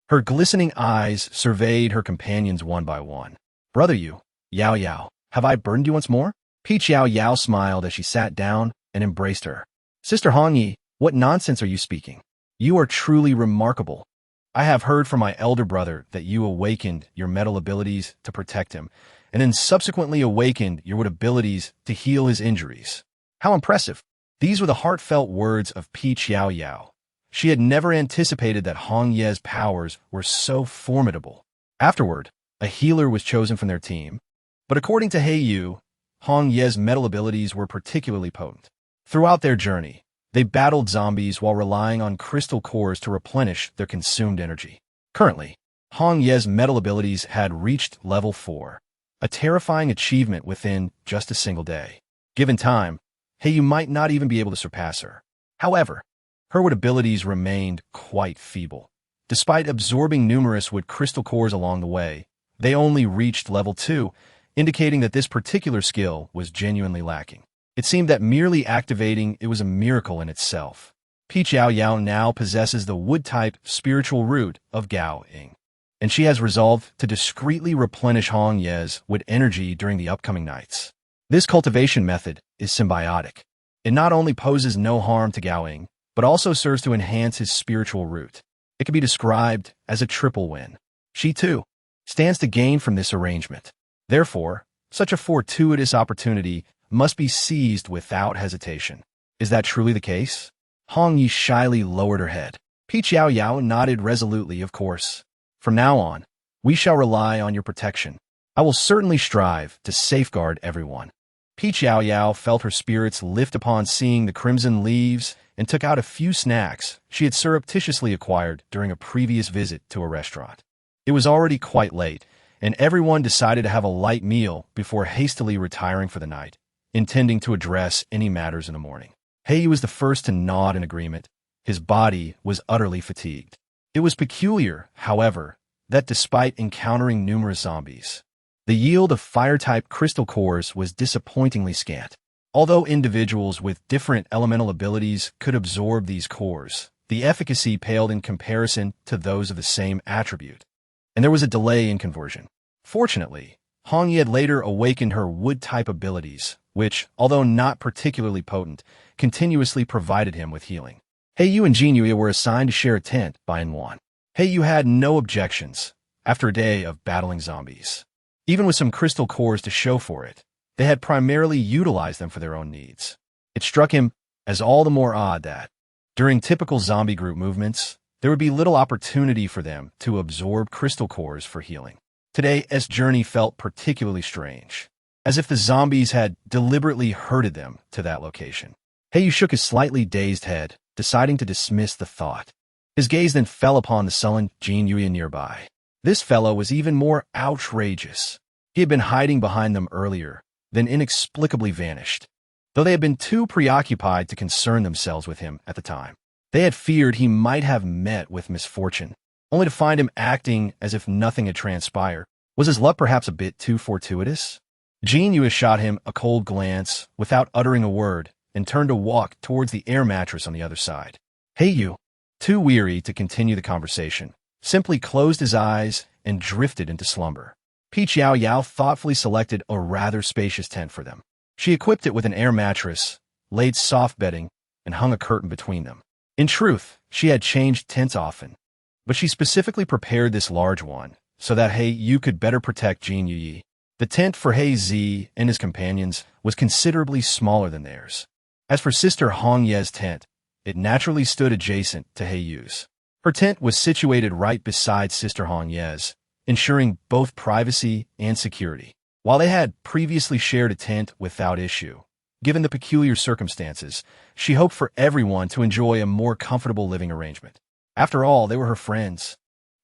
Her glistening eyes surveyed her companions one by one. "Brother Yao Yao, have I burdened you once more?" Yao Yao smiled as she sat down and embraced her. "Sister Hongyi, what nonsense are you speaking? You are truly remarkable. I have heard from my elder brother that you awakened your metal abilities to protect him, and then subsequently awakened your wood abilities to heal his injuries. How impressive!" These were the heartfelt words of Yao Yao. She had never anticipated that Hongye's powers were so formidable. Afterward, a healer was chosen from their team, but according to Heiyu, Hongye's metal abilities were particularly potent. Throughout their journey, they battled zombies while relying on crystal cores to replenish their consumed energy. Currently, Hongye's metal abilities had reached level 4, a terrifying achievement within just a single day. Given time, Heiyu might not even be able to surpass her. However, her wood abilities remained quite feeble. Despite absorbing numerous wood crystal cores along the way, they only reached level 2, indicating that this particular skill was genuinely lacking. It seemed that merely activating it was a miracle in itself. Yao Yao now possesses the wood-type spiritual root of Gaoing, and she has resolved to discreetly replenish Hongye's wood energy during the upcoming nights. This cultivation method is symbiotic. It not only poses no harm to Gaoing, but also serves to enhance his spiritual root. It can be described as a triple win. She, too, stands to gain from this arrangement. Therefore, such a fortuitous opportunity must be seized without hesitation. Is that truly the case? Hongyi shyly lowered her head. Yao Yao nodded resolutely. "Of course. From now on, we shall rely on your protection. I will certainly strive to safeguard everyone." Yao Yao felt her spirits lift upon seeing the crimson leaves and took out a few snacks she had surreptitiously acquired during a previous visit to a restaurant. It was already quite late, and everyone decided to have a light meal before hastily retiring for the night, intending to address any matters in the morning. Heiyu was the first to nod in agreement. His body was utterly fatigued. It was peculiar, however, that despite encountering numerous zombies, the yield of fire-type crystal cores was disappointingly scant. Although individuals with different elemental abilities could absorb these cores, the efficacy paled in comparison to those of the same attribute, and there was a delay in conversion. Fortunately, Hongyi had later awakened her wood-type abilities, which, although not particularly potent, continuously provided him with healing. Heiyu and Jinyu were assigned to share a tent by N1. Heiyu had no objections after a day of battling zombies. Even with some crystal cores to show for it, they had primarily utilized them for their own needs. It struck him as all the more odd that, during typical zombie group movements, there would be little opportunity for them to absorb crystal cores for healing. Today's journey felt particularly strange, as if the zombies had deliberately herded them to that location. Heiyu shook his slightly dazed head, deciding to dismiss the thought. His gaze then fell upon the sullen Jinyu nearby. This fellow was even more outrageous. He had been hiding behind them earlier, then inexplicably vanished. Though they had been too preoccupied to concern themselves with him at the time, they had feared he might have met with misfortune, only to find him acting as if nothing had transpired. Was his luck perhaps a bit too fortuitous? Jinyu shot him a cold glance without uttering a word and turned to walk towards the air mattress on the other side. Heiyu, too weary to continue the conversation, simply closed his eyes and drifted into slumber. Yao Yao thoughtfully selected a rather spacious tent for them. She equipped it with an air mattress, laid soft bedding, and hung a curtain between them. In truth, she had changed tents often, but she specifically prepared this large one so that He Yu could better protect Jin Yi. The tent for He Zi and his companions was considerably smaller than theirs. As for Sister Hong Ye's tent, it naturally stood adjacent to He Yu's. Her tent was situated right beside Sister Hong Ye's, ensuring both privacy and security. While they had previously shared a tent without issue, given the peculiar circumstances, she hoped for everyone to enjoy a more comfortable living arrangement. After all, they were her friends,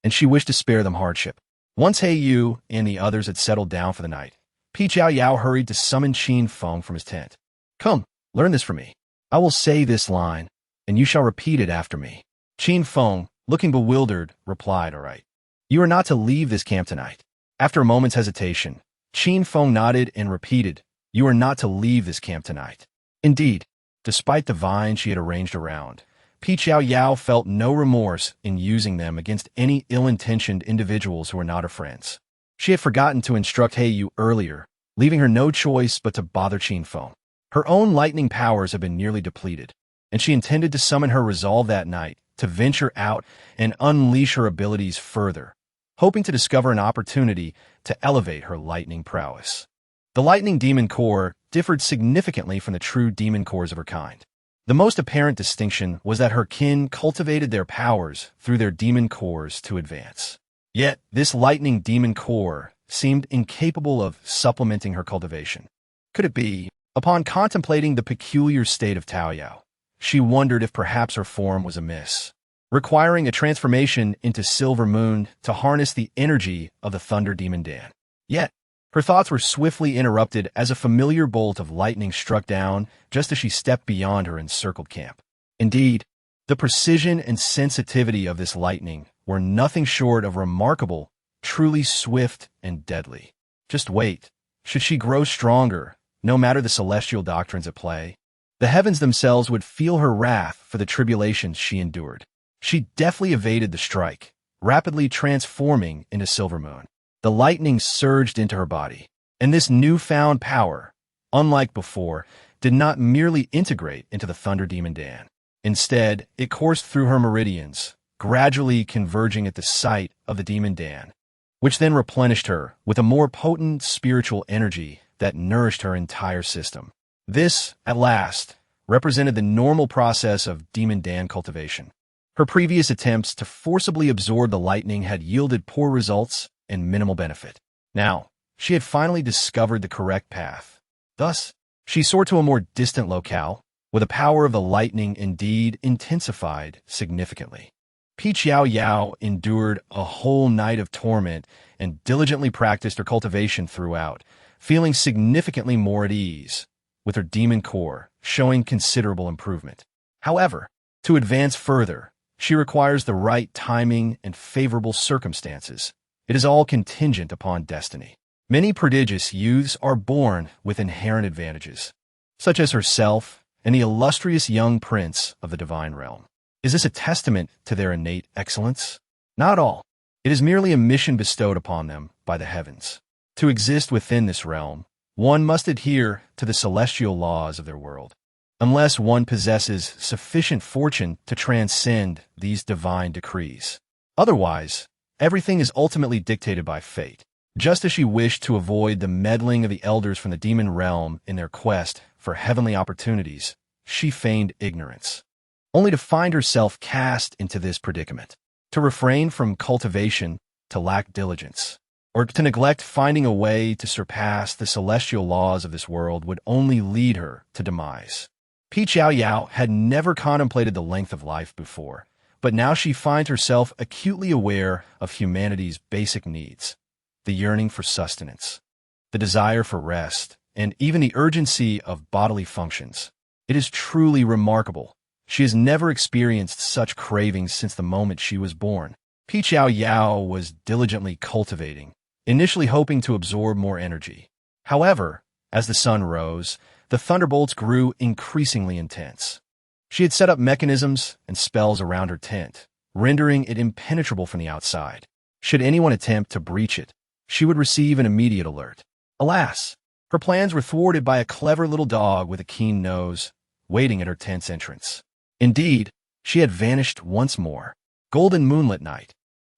and she wished to spare them hardship. Once He Yu and the others had settled down for the night, Yao Yao hurried to summon Qin Feng from his tent. "Come, learn this from me. I will say this line, and you shall repeat it after me." Qin Feng, looking bewildered, replied, "All right. You are not to leave this camp tonight." After a moment's hesitation, Qin Feng nodded and repeated, "You are not to leave this camp tonight." Indeed, despite the vine she had arranged around, Yao Yao felt no remorse in using them against any ill-intentioned individuals who were not her friends. She had forgotten to instruct He Yu earlier, leaving her no choice but to bother Qin Feng. Her own lightning powers had been nearly depleted, and she intended to summon her resolve that night to venture out and unleash her abilities further, hoping to discover an opportunity to elevate her lightning prowess. The lightning demon core differed significantly from the true demon cores of her kind. The most apparent distinction was that her kin cultivated their powers through their demon cores to advance. Yet, this lightning demon core seemed incapable of supplementing her cultivation. Could it be? Upon contemplating the peculiar state of Tao Yao, she wondered if perhaps her form was amiss, requiring a transformation into Silver Moon to harness the energy of the Thunder Demon Dan. Yet, her thoughts were swiftly interrupted as a familiar bolt of lightning struck down just as she stepped beyond her encircled camp. Indeed, the precision and sensitivity of this lightning were nothing short of remarkable, truly swift and deadly. Just wait. Should she grow stronger, no matter the celestial doctrines at play, the heavens themselves would feel her wrath for the tribulations she endured. She deftly evaded the strike, rapidly transforming into Silver Moon. The lightning surged into her body, and this newfound power, unlike before, did not merely integrate into the Thunder Demon Dan. Instead, it coursed through her meridians, gradually converging at the site of the Demon Dan, which then replenished her with a more potent spiritual energy that nourished her entire system. This, at last, represented the normal process of Demon Dan cultivation. Her previous attempts to forcibly absorb the lightning had yielded poor results and minimal benefit. Now, she had finally discovered the correct path. Thus, she soared to a more distant locale, where the power of the lightning indeed intensified significantly. Yao Yao endured a whole night of torment and diligently practiced her cultivation throughout, feeling significantly more at ease, with her demon core showing considerable improvement. However, to advance further, she requires the right timing and favorable circumstances. It is all contingent upon destiny. Many prodigious youths are born with inherent advantages, such as herself and the illustrious young prince of the divine realm. Is this a testament to their innate excellence? Not all. It is merely a mission bestowed upon them by the heavens. To exist within this realm, one must adhere to the celestial laws of their world, unless one possesses sufficient fortune to transcend these divine decrees. Otherwise, everything is ultimately dictated by fate. Just as she wished to avoid the meddling of the elders from the demon realm in their quest for heavenly opportunities, she feigned ignorance, only to find herself cast into this predicament. To refrain from cultivation, to lack diligence, or to neglect finding a way to surpass the celestial laws of this world would only lead her to demise. Yao Yao had never contemplated the length of life before, but now she finds herself acutely aware of humanity's basic needs, the yearning for sustenance, the desire for rest, and even the urgency of bodily functions. It is truly remarkable. She has never experienced such cravings since the moment she was born. Yao Yao was diligently cultivating, initially hoping to absorb more energy. However, as the sun rose, the thunderbolts grew increasingly intense. She had set up mechanisms and spells around her tent, rendering it impenetrable from the outside. Should anyone attempt to breach it, she would receive an immediate alert. Alas, her plans were thwarted by a clever little dog with a keen nose, waiting at her tent's entrance. Indeed, she had vanished once more. Golden moonlit night,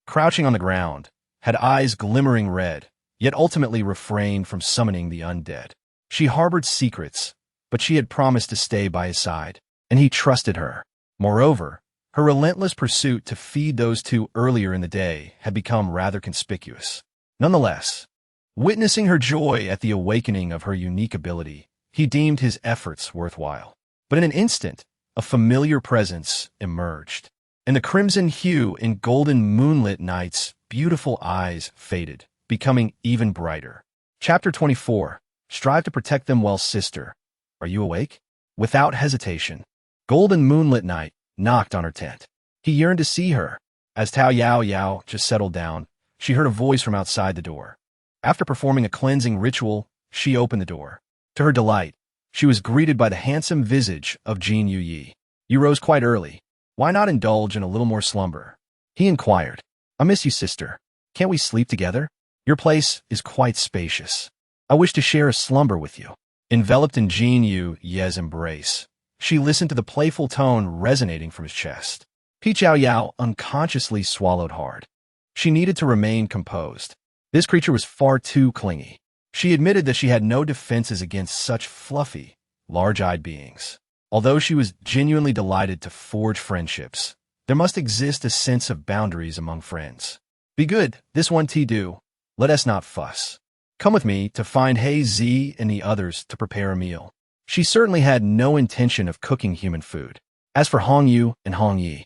crouching on the ground, had eyes glimmering red, yet ultimately refrained from summoning the undead. She harbored secrets, but she had promised to stay by his side, and he trusted her. Moreover, her relentless pursuit to feed those two earlier in the day had become rather conspicuous. Nonetheless, witnessing her joy at the awakening of her unique ability, he deemed his efforts worthwhile. But in an instant, a familiar presence emerged, and the crimson hue in golden moonlit night's beautiful eyes faded, becoming even brighter. Chapter 24. Strive to protect them well, sister. Are you awake? Without hesitation, golden moonlit night knocked on her tent. He yearned to see her. As Yao Yao just settled down, she heard a voice from outside the door. After performing a cleansing ritual, she opened the door. To her delight, she was greeted by the handsome visage of Jin Yuyi. You rose quite early. Why not indulge in a little more slumber? He inquired. I miss you, sister. Can't we sleep together? Your place is quite spacious. I wish to share a slumber with you. Enveloped in Jin Yuyi's embrace, she listened to the playful tone resonating from his chest. Yao Yao unconsciously swallowed hard. She needed to remain composed. This creature was far too clingy. She admitted that she had no defenses against such fluffy, large-eyed beings. Although she was genuinely delighted to forge friendships, there must exist a sense of boundaries among friends. Be good, this one tea do. Let us not fuss. Come with me to find Hey Z and the others to prepare a meal. She certainly had no intention of cooking human food. As for Hong Yu and Hong Yi,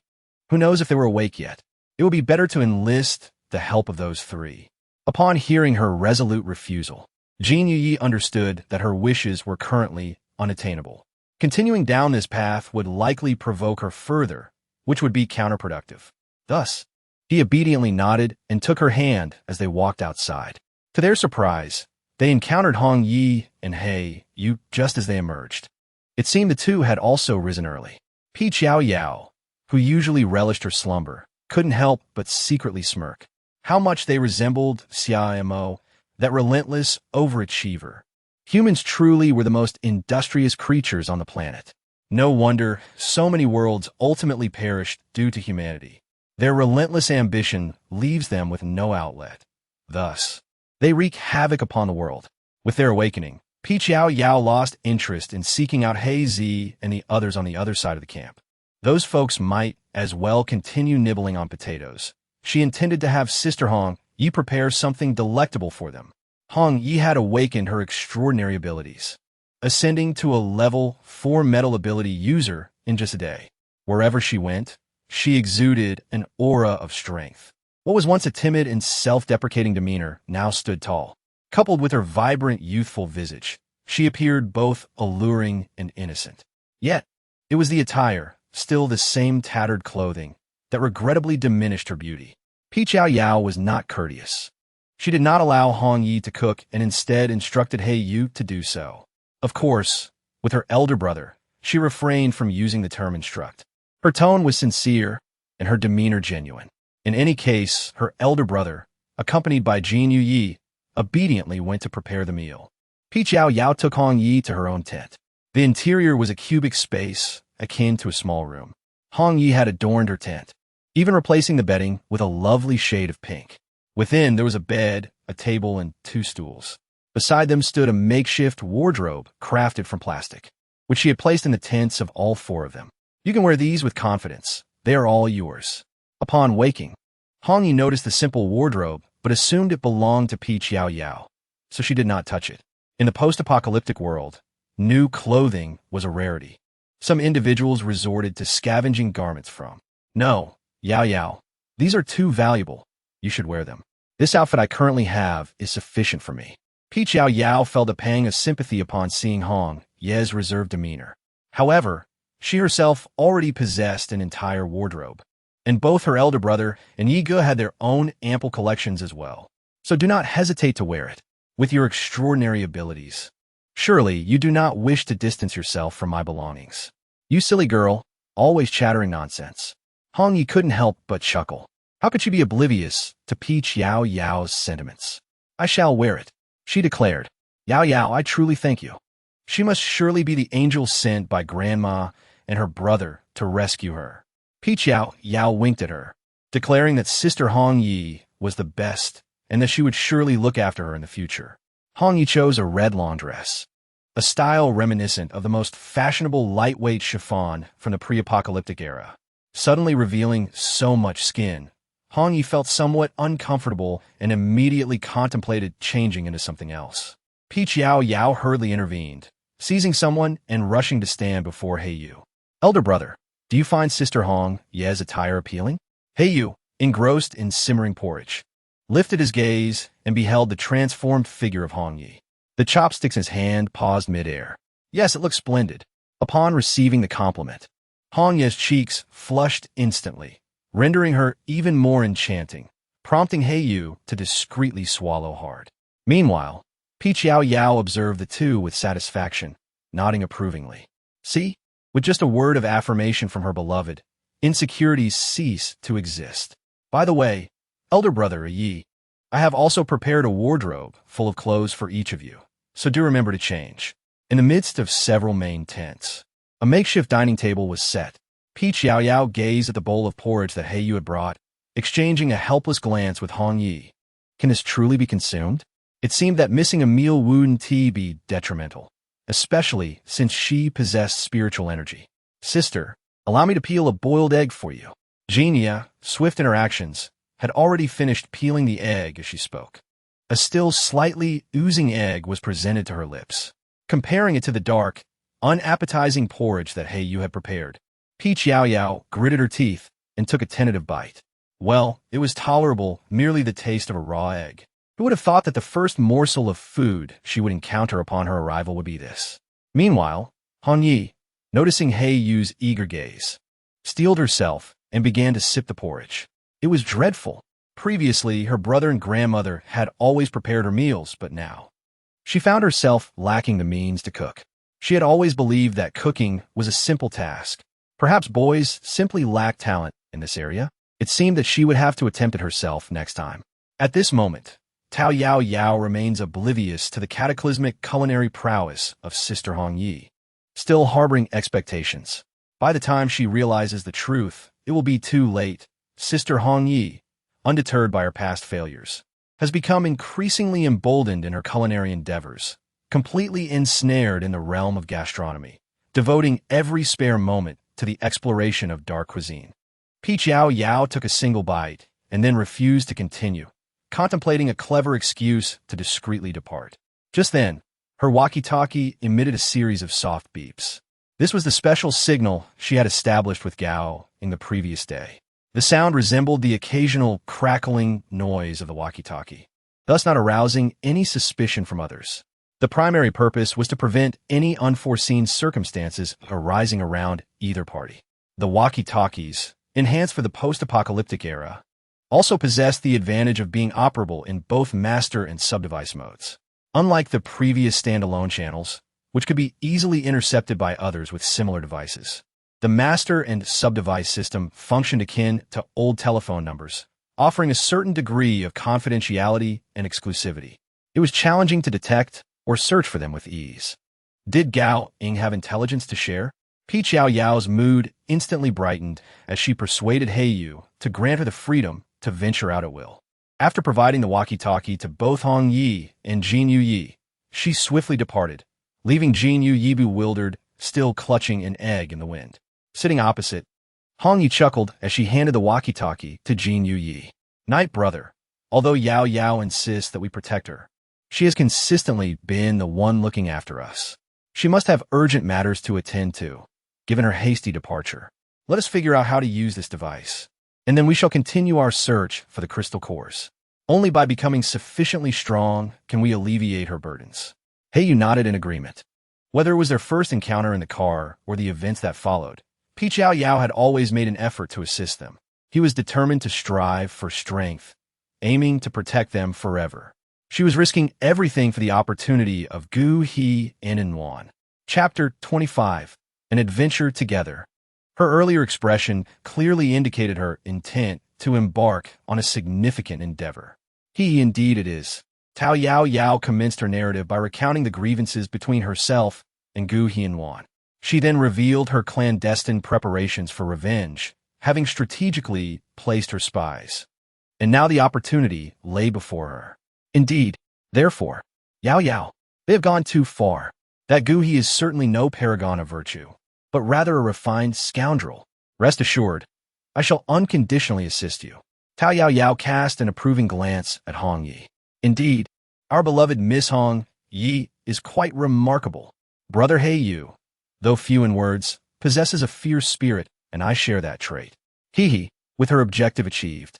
who knows if they were awake yet? It would be better to enlist the help of those three. Upon hearing her resolute refusal, Jin Yuyi understood that her wishes were currently unattainable. Continuing down this path would likely provoke her further, which would be counterproductive. Thus, he obediently nodded and took her hand as they walked outside. To their surprise, they encountered Hong Yi and He Yu just as they emerged. It seemed the two had also risen early. Yao Yao, who usually relished her slumber, couldn't help but secretly smirk. How much they resembled Mo, that relentless overachiever. Humans truly were the most industrious creatures on the planet. No wonder so many worlds ultimately perished due to humanity. Their relentless ambition leaves them with no outlet. Thus, they wreak havoc upon the world. With their awakening, Yao Yao lost interest in seeking out Hey Z and the others on the other side of the camp. Those folks might as well continue nibbling on potatoes. She intended to have Sister Hong Yi prepare something delectable for them. Hong Yi had awakened her extraordinary abilities, ascending to a level 4 metal ability user in just a day. Wherever she went, she exuded an aura of strength. What was once a timid and self-deprecating demeanor now stood tall. Coupled with her vibrant, youthful visage, she appeared both alluring and innocent. Yet, it was the attire, still the same tattered clothing, that regrettably diminished her beauty. Yao Yao was not courteous. She did not allow Hong Yi to cook and instead instructed Hey Yu to do so. Of course, with her elder brother, she refrained from using the term instruct. Her tone was sincere and her demeanor genuine. In any case, her elder brother, accompanied by Jin Yuyi, obediently went to prepare the meal. Yao Yao took Hong Yi to her own tent. The interior was a cubic space akin to a small room. Hong Yi had adorned her tent, even replacing the bedding with a lovely shade of pink. Within, there was a bed, a table, and 2 stools. Beside them stood a makeshift wardrobe crafted from plastic, which she had placed in the tents of all 4 of them. You can wear these with confidence. They are all yours. Upon waking, Hong Yi noticed the simple wardrobe, but assumed it belonged to Yao Yao, so she did not touch it. In the post-apocalyptic world, new clothing was a rarity. Some individuals resorted to scavenging garments from. No, Yao Yao, these are too valuable. You should wear them. This outfit I currently have is sufficient for me. Yao Yao felt a pang of sympathy upon seeing Hong Ye's reserved demeanor. However, she herself already possessed an entire wardrobe, and both her elder brother and Yi Ge had their own ample collections as well. So do not hesitate to wear it. With your extraordinary abilities, surely you do not wish to distance yourself from my belongings. You silly girl, always chattering nonsense. Hong Yi couldn't help but chuckle. How could she be oblivious to Peach Yao Yao's sentiments? I shall wear it, she declared. Yao Yao, I truly thank you. She must surely be the angel sent by Grandma and her brother to rescue her. Peach Yao Yao winked at her, declaring that Sister Hong Yi was the best and that she would surely look after her in the future. Hong Yi chose a red lawn dress, a style reminiscent of the most fashionable lightweight chiffon from the pre-apocalyptic era. Suddenly revealing so much skin, Hong Yi felt somewhat uncomfortable and immediately contemplated changing into something else. Peach Yao Yao hurriedly intervened, seizing someone and rushing to stand before He Yu. Elder brother, do you find Sister Hong Ye's attire appealing? He Yu, engrossed in simmering porridge, lifted his gaze and beheld the transformed figure of Hong Yi. The chopsticks in his hand paused midair. Yes, it looked splendid. Upon receiving the compliment, Hong Ye's cheeks flushed instantly, rendering her even more enchanting, prompting He Yu to discreetly swallow hard. Meanwhile, Peach Yao Yao observed the two with satisfaction, nodding approvingly. See? With just a word of affirmation from her beloved, insecurities cease to exist. By the way, elder brother Yi, I have also prepared a wardrobe full of clothes for each of you, so do remember to change. In the midst of several main tents, a makeshift dining table was set. Peach Yao Yao gazed at the bowl of porridge that He Yu had brought, exchanging a helpless glance with Hong Yi. Can this truly be consumed? It seemed that missing a meal wouldn't be detrimental, especially since she possessed spiritual energy. Sister, allow me to peel a boiled egg for you. Genia, swift in her actions, had already finished peeling the egg as she spoke. A still slightly oozing egg was presented to her lips. Comparing it to the dark, unappetizing porridge that He Yu had prepared, Peach Yao Yao gritted her teeth and took a tentative bite. Well, it was tolerable, merely the taste of a raw egg. Who would have thought that the first morsel of food she would encounter upon her arrival would be this? Meanwhile, Hong Yi, noticing He Yu's eager gaze, steeled herself and began to sip the porridge. It was dreadful. Previously, her brother and grandmother had always prepared her meals, but now she found herself lacking the means to cook. She had always believed that cooking was a simple task. Perhaps boys simply lacked talent in this area. It seemed that she would have to attempt it herself next time. At this moment, Tao Yao Yao remains oblivious to the cataclysmic culinary prowess of Sister Hong Yi, still harboring expectations. By the time she realizes the truth, it will be too late. Sister Hong Yi, undeterred by her past failures, has become increasingly emboldened in her culinary endeavors, completely ensnared in the realm of gastronomy, devoting every spare moment to the exploration of dark cuisine. Peach Yao Yao took a single bite and then refused to continue, contemplating a clever excuse to discreetly depart. Just then, her walkie-talkie emitted a series of soft beeps. This was the special signal she had established with Gao in the previous day. The sound resembled the occasional crackling noise of the walkie-talkie, thus not arousing any suspicion from others. The primary purpose was to prevent any unforeseen circumstances arising around either party. The walkie-talkies, enhanced for the post-apocalyptic era, also possessed the advantage of being operable in both master and sub-device modes. Unlike the previous standalone channels, which could be easily intercepted by others with similar devices, the master and sub-device system functioned akin to old telephone numbers, offering a certain degree of confidentiality and exclusivity. It was challenging to detect or search for them with ease. Did Gao Ying have intelligence to share? Peach Yao Yao's mood instantly brightened as she persuaded He Yu to grant her the freedom to venture out at will. After providing the walkie-talkie to both Hong Yi and Jin Yu Yi, she swiftly departed, leaving Jin Yu Yi bewildered, still clutching an egg in the wind. Sitting opposite, Hong Yi chuckled as she handed the walkie-talkie to Jin Yu Yi. Night, brother. Although Yao Yao insists that we protect her, she has consistently been the one looking after us. She must have urgent matters to attend to, given her hasty departure. Let us figure out how to use this device, and then we shall continue our search for the crystal cores. Only by becoming sufficiently strong can we alleviate her burdens. He Yu nodded in agreement. Whether it was their first encounter in the car or the events that followed, Peach Yao Yao had always made an effort to assist them. He was determined to strive for strength, aiming to protect them forever. She was risking everything for the opportunity of Gu He In and Wan. Chapter 25. An Adventure Together. Her earlier expression clearly indicated her intent to embark on a significant endeavor. Indeed it is. Yao Yao commenced her narrative by recounting the grievances between herself and Gu Hianwan. She then revealed her clandestine preparations for revenge, having strategically placed her spies. And now the opportunity lay before her. Indeed, therefore, Yao Yao, they have gone too far. That Gu He is certainly no paragon of virtue, but rather a refined scoundrel. Rest assured, I shall unconditionally assist you. Yao Yao cast an approving glance at Hong Yi. Indeed, our beloved Miss Hong Yi is quite remarkable. Brother He Yu, though few in words, possesses a fierce spirit, and I share that trait. With her objective achieved.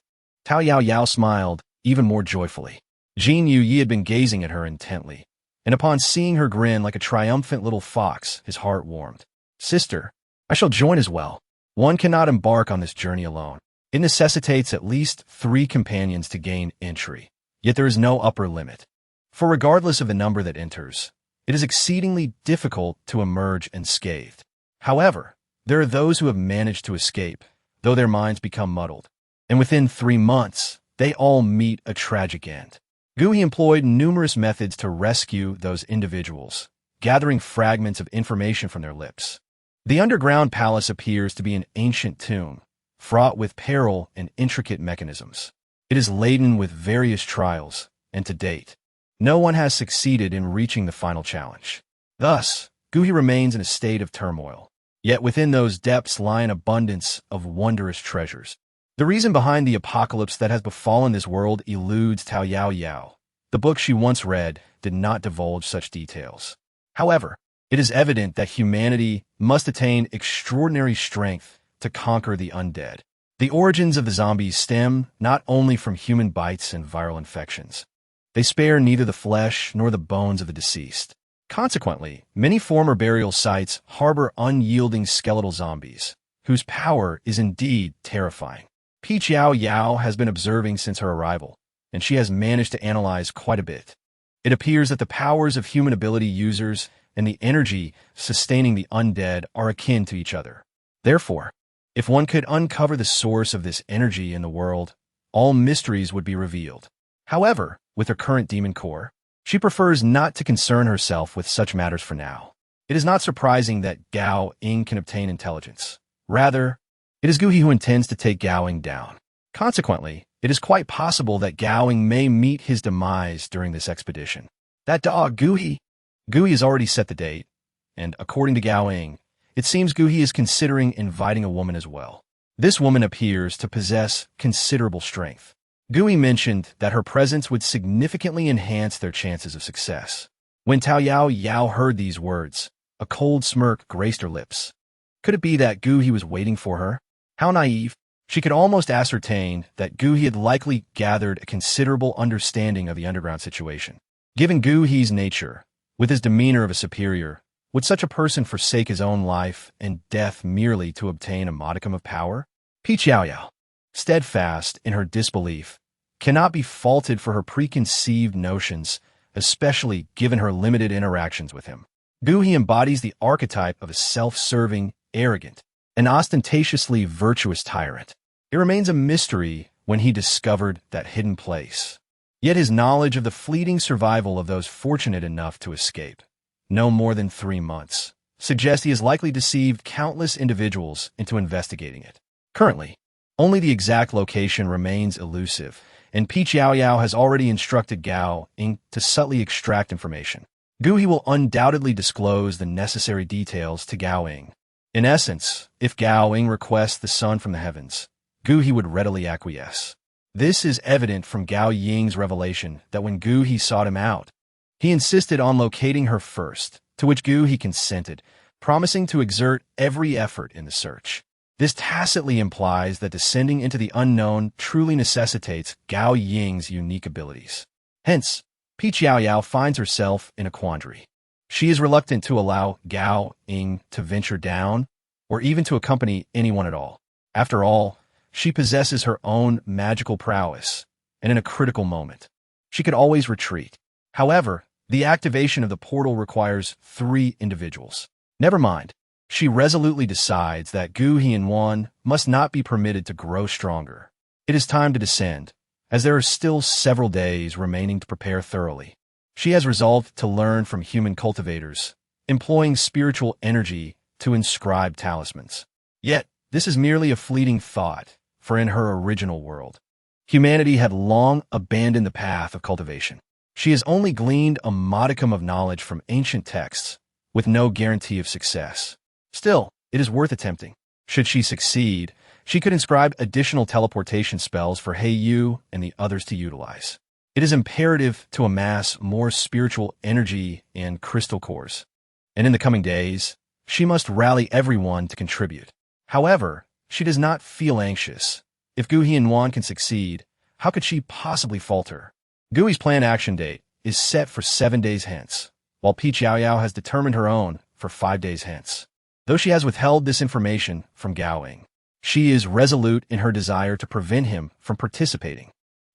Yao Yao smiled even more joyfully. Jin Yu Yi had been gazing at her intently, and upon seeing her grin like a triumphant little fox, his heart warmed. Sister, I shall join as well. One cannot embark on this journey alone. It necessitates at least 3 companions to gain entry, yet there is no upper limit. For regardless of the number that enters, it is exceedingly difficult to emerge unscathed. However, there are those who have managed to escape, though their minds become muddled, and within 3 months, they all meet a tragic end. Gu He employed numerous methods to rescue those individuals, gathering fragments of information from their lips. The underground palace appears to be an ancient tomb, fraught with peril and intricate mechanisms. It is laden with various trials, and to date, no one has succeeded in reaching the final challenge. Thus, Gu He remains in a state of turmoil. Yet within those depths lie an abundance of wondrous treasures. The reason behind the apocalypse that has befallen this world eludes Yao Yao. The book she once read did not divulge such details. However, it is evident that humanity must attain extraordinary strength to conquer the undead. The origins of the zombies stem not only from human bites and viral infections. They spare neither the flesh nor the bones of the deceased. Consequently, many former burial sites harbor unyielding skeletal zombies, whose power is indeed terrifying. Yao Yao has been observing since her arrival, and she has managed to analyze quite a bit. It appears that the powers of human ability users and the energy sustaining the undead are akin to each other. Therefore, if one could uncover the source of this energy in the world, all mysteries would be revealed. However, with her current demon core, she prefers not to concern herself with such matters for now. It is not surprising that Gao Ying can obtain intelligence. Rather, it is Gu He who intends to take Gao Ying down. Consequently, it is quite possible that Gao Ying may meet his demise during this expedition. That dog, Gu He has already set the date, and according to Gao Ying, it seems Gu He is considering inviting a woman as well. This woman appears to possess considerable strength. Gu He mentioned that her presence would significantly enhance their chances of success. When Yao Yao heard these words, a cold smirk graced her lips. Could it be that Gu He was waiting for her? How naive! She could almost ascertain that Gu He had likely gathered a considerable understanding of the underground situation. Given Gu He's nature, with his demeanor of a superior, would such a person forsake his own life and death merely to obtain a modicum of power? Yao Yao, steadfast in her disbelief, cannot be faulted for her preconceived notions, especially given her limited interactions with him. Gu He embodies the archetype of a self-serving, arrogant, and ostentatiously virtuous tyrant. It remains a mystery when he discovered that hidden place. Yet his knowledge of the fleeting survival of those fortunate enough to escape, no more than 3 months, suggests he has likely deceived countless individuals into investigating it. Currently, only the exact location remains elusive, and Yao Yao has already instructed Gao Ying to subtly extract information. Gu He will undoubtedly disclose the necessary details to Gao Ying. In essence, if Gao Ying requests the sun from the heavens, Gu He would readily acquiesce. This is evident from Gao Ying's revelation that when Gu He sought him out, he insisted on locating her first, to which Gu He consented, promising to exert every effort in the search. This tacitly implies that descending into the unknown truly necessitates Gao Ying's unique abilities. Hence, Yao Yao finds herself in a quandary. She is reluctant to allow Gao Ying to venture down, or even to accompany anyone at all. After all, she possesses her own magical prowess, and in a critical moment, she could always retreat. However, the activation of the portal requires 3 individuals. Never mind, She resolutely decides that Gu Hianwan must not be permitted to grow stronger. It is time to descend, as there are still several days remaining to prepare thoroughly. She has resolved to learn from human cultivators, employing spiritual energy to inscribe talismans. Yet, this is merely a fleeting thought, for in her original world, humanity had long abandoned the path of cultivation. She has only gleaned a modicum of knowledge from ancient texts, with no guarantee of success. Still, it is worth attempting. Should she succeed, she could inscribe additional teleportation spells for He Yu and the others to utilize. It is imperative to amass more spiritual energy and crystal cores. And in the coming days, she must rally everyone to contribute. However, she does not feel anxious. If Gu Hianwan can succeed, how could she possibly falter? Gui's planned action date is set for 7 days hence, while Peach Yao Yao has determined her own for 5 days hence. Though she has withheld this information from Gaoing, she is resolute in her desire to prevent him from participating.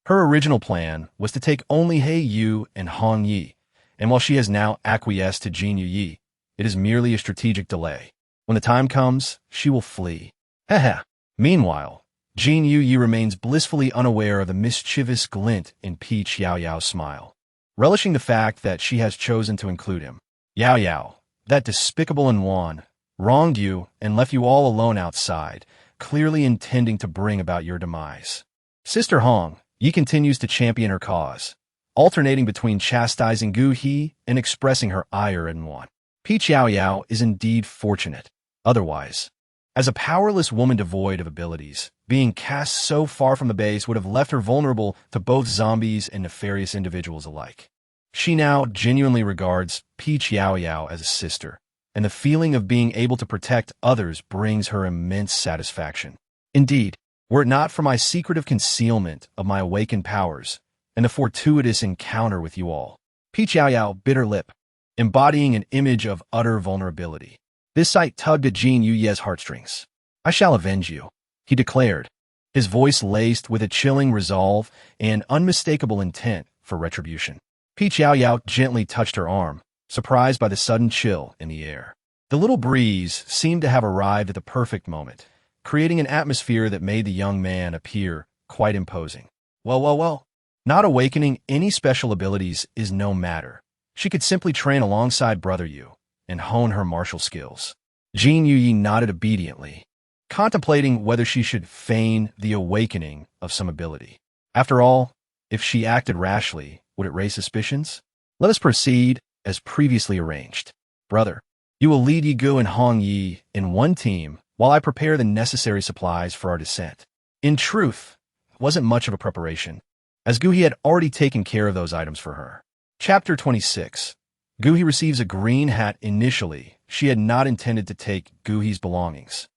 Her original plan was to take only He Yu and Hong Yi, and while she has now acquiesced to Jin Yu Yi, it is merely a strategic delay. When the time comes, she will flee. Haha. Meanwhile, Jin Yu Yi remains blissfully unaware of the mischievous glint in Peach Yao Yao's smile, relishing the fact that she has chosen to include him. Yao Yao, that despicable Yuan, wronged you and left you all alone outside, clearly intending to bring about your demise. Sister Hong Yi continues to champion her cause, alternating between chastising Gu He and expressing her ire at Yuan. Peach Yao Yao is indeed fortunate. Otherwise, as a powerless woman devoid of abilities, being cast so far from the base would have left her vulnerable to both zombies and nefarious individuals alike. She now genuinely regards Peach Yao Yao as a sister, and the feeling of being able to protect others brings her immense satisfaction. Indeed, were it not for my secretive concealment of my awakened powers and the fortuitous encounter with you all, Peach Yao Yao bit her lip, embodying an image of utter vulnerability. This sight tugged at Jin Yu Ye's heartstrings. I shall avenge you, he declared, his voice laced with a chilling resolve and unmistakable intent for retribution. Peach Yao Yao gently touched her arm, surprised by the sudden chill in the air. The little breeze seemed to have arrived at the perfect moment, creating an atmosphere that made the young man appear quite imposing. Well, not awakening any special abilities is no matter. She could simply train alongside Brother Yu and hone her martial skills. Jin Yu Yi nodded obediently, contemplating whether she should feign the awakening of some ability. After all, if she acted rashly, would it raise suspicions? Let us proceed as previously arranged. Brother, you will lead Yi Gu and Hong Yi in one team while I prepare the necessary supplies for our descent. In truth, it wasn't much of a preparation, as Gu He had already taken care of those items for her. Chapter 26. Gu He receives a green hat. Initially, she had not intended to take Gu He's belongings,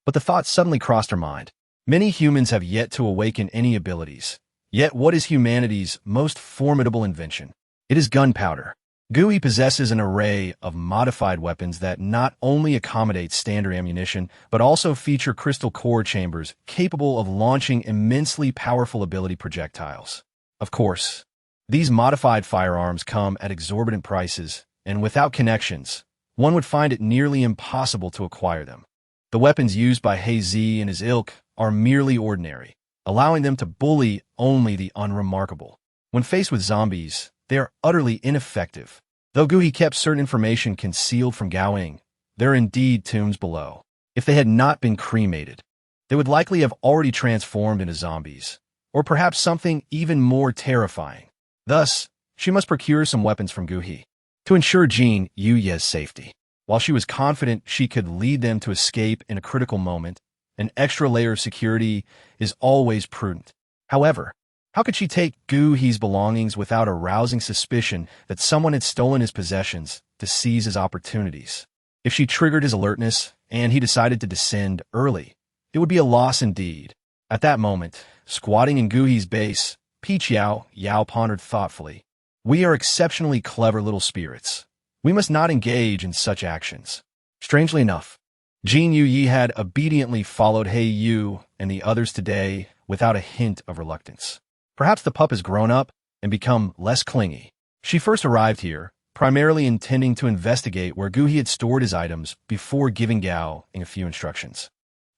but the thought suddenly crossed her mind. Many humans have yet to awaken any abilities. Yet what is humanity's most formidable invention? It is gunpowder. Gu He possesses an array of modified weapons that not only accommodate standard ammunition, but also feature crystal core chambers capable of launching immensely powerful ability projectiles. Of course, these modified firearms come at exorbitant prices, and without connections, one would find it nearly impossible to acquire them. The weapons used by He Zi and his ilk are merely ordinary, allowing them to bully only the unremarkable. When faced with zombies, they are utterly ineffective. Though Gu He kept certain information concealed from Gaoing, there are indeed tombs below. If they had not been cremated, they would likely have already transformed into zombies, or perhaps something even more terrifying. Thus, she must procure some weapons from Gu He to ensure Jin Yu Ye's safety. While she was confident she could lead them to escape in a critical moment, an extra layer of security is always prudent. However, how could she take Gu He's belongings without arousing suspicion that someone had stolen his possessions to seize his opportunities? If she triggered his alertness and he decided to descend early, it would be a loss indeed. At that moment, squatting in Gu He's base, Peach Yao Yao pondered thoughtfully. We are exceptionally clever little spirits. We must not engage in such actions. Strangely enough, Jin Yu Yi had obediently followed He Yu and the others today without a hint of reluctance. Perhaps the pup has grown up and become less clingy. She first arrived here, primarily intending to investigate where Gu He had stored his items before giving Gao a few instructions.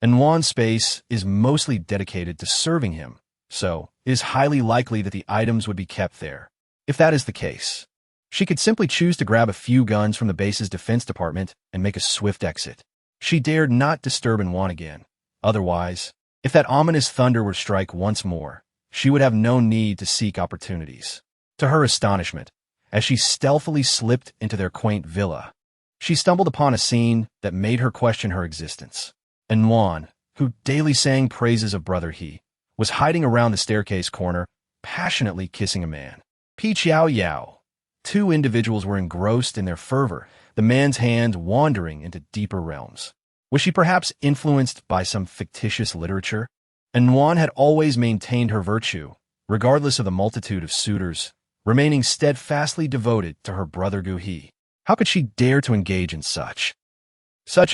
And Wan's space is mostly dedicated to serving him, so it is highly likely that the items would be kept there. If that is the case, she could simply choose to grab a few guns from the base's defense department and make a swift exit. She dared not disturb Wan again. Otherwise, if that ominous thunder were to strike once more, she would have no need to seek opportunities. To her astonishment, as she stealthily slipped into their quaint villa, she stumbled upon a scene that made her question her existence. And Wan, who daily sang praises of Brother He, was hiding around the staircase corner, passionately kissing a man. Peach Yao Yao. Two individuals were engrossed in their fervor, the man's hand wandering into deeper realms. Was she perhaps influenced by some fictitious literature? And Wan had always maintained her virtue, regardless of the multitude of suitors, remaining steadfastly devoted to her brother Gu He. How could she dare to engage in such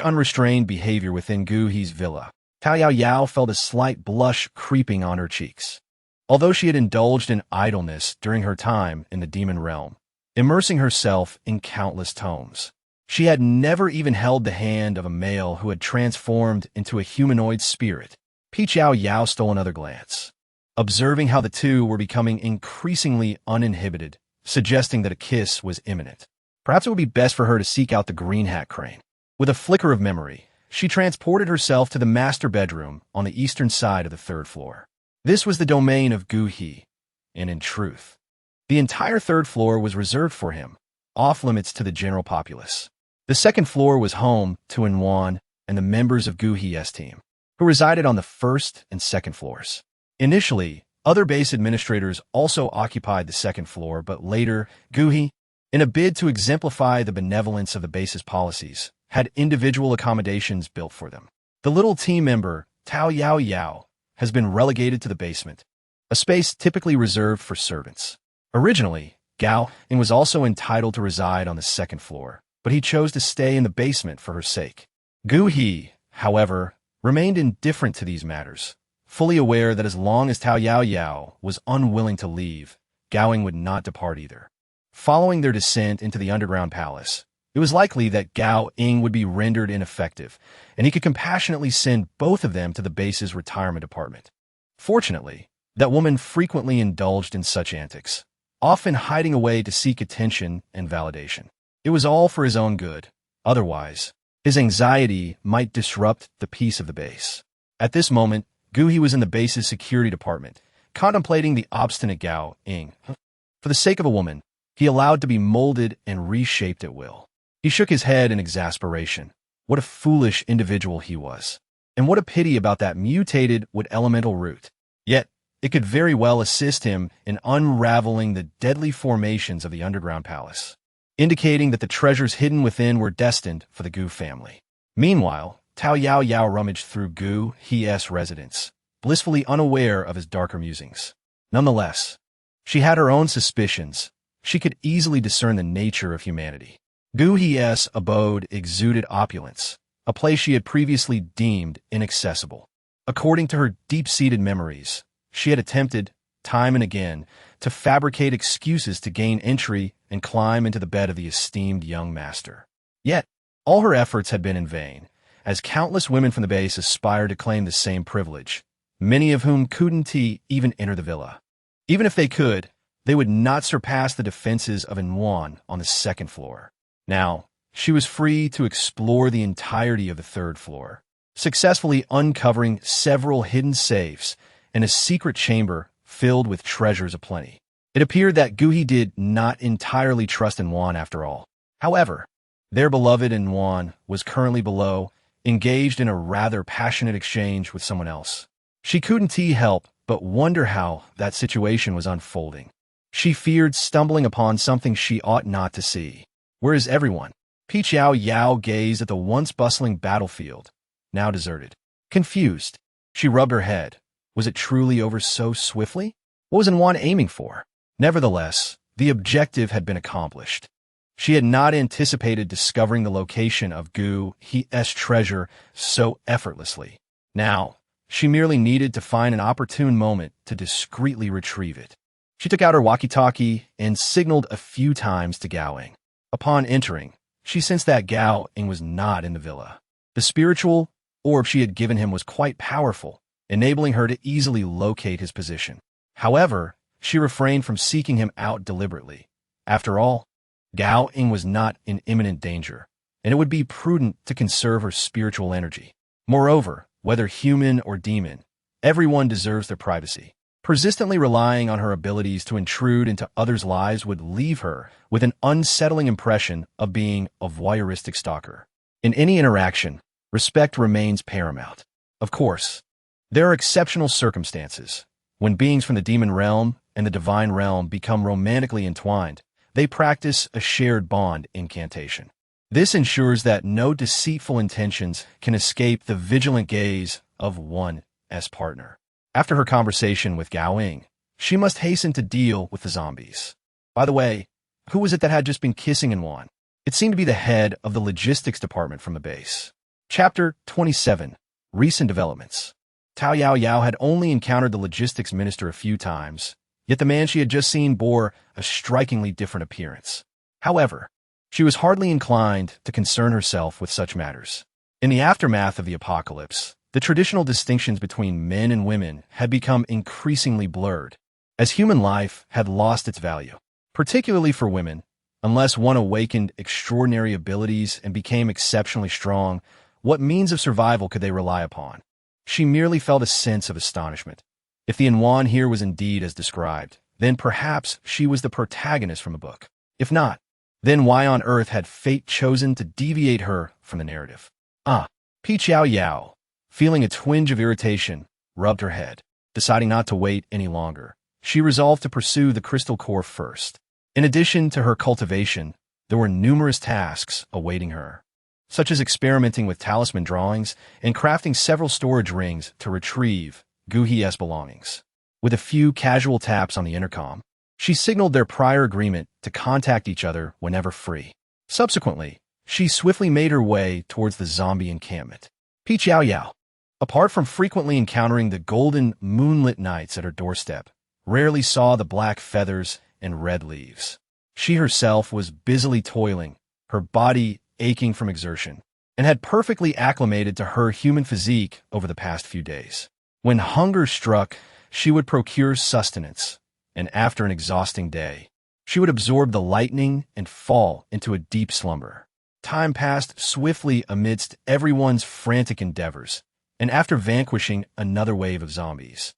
unrestrained behavior within Gu He's villa? Yao Yao felt a slight blush creeping on her cheeks. Although she had indulged in idleness during her time in the demon realm, immersing herself in countless tomes, she had never even held the hand of a male who had transformed into a humanoid spirit. Peach Yao Yao stole another glance, observing how the two were becoming increasingly uninhibited, suggesting that a kiss was imminent. Perhaps it would be best for her to seek out the green hat crane. With a flicker of memory, she transported herself to the master bedroom on the eastern side of the third floor. This was the domain of Gu He, and in truth, the entire third floor was reserved for him, off-limits to the general populace. The second floor was home to Wan and the members of Gu He's team, who resided on the first and second floors. Initially, other base administrators also occupied the second floor, but later, Gu He, in a bid to exemplify the benevolence of the base's policies, had individual accommodations built for them. The little team member, Yao Yao, has been relegated to the basement, a space typically reserved for servants. Originally, Gao Ying was also entitled to reside on the second floor, but he chose to stay in the basement for her sake. Gu He, however, remained indifferent to these matters, fully aware that as long as Yao Yao was unwilling to leave, Gao Ying would not depart either. Following their descent into the underground palace, it was likely that Gao Ying would be rendered ineffective, and he could compassionately send both of them to the base's retirement department. Fortunately, that woman frequently indulged in such antics, often hiding away to seek attention and validation. It was all for his own good. Otherwise, his anxiety might disrupt the peace of the base. At this moment, Gu He was in the base's security department, contemplating the obstinate Gao Ying. For the sake of a woman, he allowed to be molded and reshaped at will. He shook his head in exasperation. What a foolish individual he was. And what a pity about that mutated wood elemental root. Yet, it could very well assist him in unraveling the deadly formations of the underground palace, indicating that the treasures hidden within were destined for the Gu family. Meanwhile, Yao Yao rummaged through Gu He's residence, blissfully unaware of his darker musings. Nonetheless, she had her own suspicions. She could easily discern the nature of humanity. Gu He's abode exuded opulence, a place she had previously deemed inaccessible. According to her deep-seated memories, she had attempted, time and again, to fabricate excuses to gain entry and climb into the bed of the esteemed young master. Yet, all her efforts had been in vain, as countless women from the base aspired to claim the same privilege, many of whom couldn't even enter the villa. Even if they could, they would not surpass the defenses of Wan on the second floor. Now, she was free to explore the entirety of the third floor, successfully uncovering several hidden safes and a secret chamber filled with treasures aplenty. It appeared that Gu He did not entirely trust Wan after all. However, their beloved Wan was currently below, engaged in a rather passionate exchange with someone else. She couldn't help but wonder how that situation was unfolding. She feared stumbling upon something she ought not to see. Where is everyone? Peach Yao Yao gazed at the once bustling battlefield, now deserted. Confused, she rubbed her head. Was it truly over so swiftly? What was Wan aiming for? Nevertheless, the objective had been accomplished. She had not anticipated discovering the location of Gu He's treasure so effortlessly. Now, she merely needed to find an opportune moment to discreetly retrieve it. She took out her walkie-talkie and signaled a few times to Gao Ying. Upon entering, she sensed that Gao Ying was not in the villa. The spiritual orb she had given him was quite powerful, enabling her to easily locate his position. However, she refrained from seeking him out deliberately. After all, Gao Ying was not in imminent danger, and it would be prudent to conserve her spiritual energy. Moreover, whether human or demon, everyone deserves their privacy. Persistently relying on her abilities to intrude into others' lives would leave her with an unsettling impression of being a voyeuristic stalker. In any interaction, respect remains paramount. Of course, there are exceptional circumstances. When beings from the demon realm and the divine realm become romantically entwined, they practice a shared bond incantation. This ensures that no deceitful intentions can escape the vigilant gaze of one's partner. After her conversation with Gao Ying, she must hasten to deal with the zombies. By the way, who was it that had just been kissing in Juan? It seemed to be the head of the logistics department from the base. Chapter 27. Recent Developments. Yao Yao had only encountered the logistics minister a few times, yet the man she had just seen bore a strikingly different appearance. However, she was hardly inclined to concern herself with such matters. In the aftermath of the apocalypse, the traditional distinctions between men and women had become increasingly blurred, as human life had lost its value, particularly for women. Unless one awakened extraordinary abilities and became exceptionally strong, what means of survival could they rely upon? She merely felt a sense of astonishment. If the Yuan here was indeed as described, then perhaps she was the protagonist from a book. If not, then why on earth had fate chosen to deviate her from the narrative? Yao Yao, feeling a twinge of irritation, rubbed her head. Deciding not to wait any longer, she resolved to pursue the crystal core first. In addition to her cultivation, there were numerous tasks awaiting her, such as experimenting with talisman drawings and crafting several storage rings to retrieve Guhi's belongings. With a few casual taps on the intercom, she signaled their prior agreement to contact each other whenever free. Subsequently, she swiftly made her way towards the zombie encampment. Yao Yao, apart from frequently encountering the golden, moonlit nights at her doorstep, rarely saw the black feathers and red leaves. She herself was busily toiling, her body aching from exertion, and had perfectly acclimated to her human physique over the past few days. When hunger struck, she would procure sustenance, and after an exhausting day, she would absorb the lightning and fall into a deep slumber. Time passed swiftly amidst everyone's frantic endeavors, and after vanquishing another wave of zombies,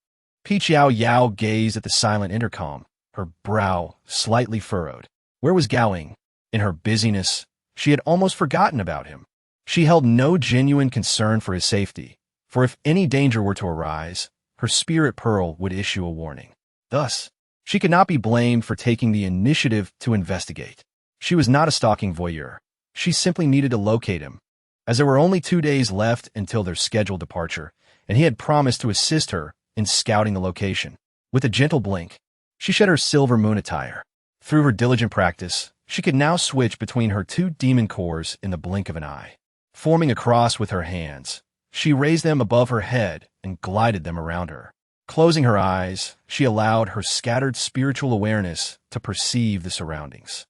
Yao Yao gazed at the silent intercom, her brow slightly furrowed. Where was Gao Ying? In her busyness, she had almost forgotten about him. She held no genuine concern for his safety, for if any danger were to arise, her spirit pearl would issue a warning. Thus, she could not be blamed for taking the initiative to investigate. She was not a stalking voyeur. She simply needed to locate him, as there were only 2 days left until their scheduled departure, and he had promised to assist her in scouting the location. With a gentle blink, she shed her silver moon attire. Through her diligent practice, she could now switch between her 2 demon cores in the blink of an eye. Forming a cross with her hands, she raised them above her head and glided them around her. Closing her eyes, she allowed her scattered spiritual awareness to perceive the surroundings.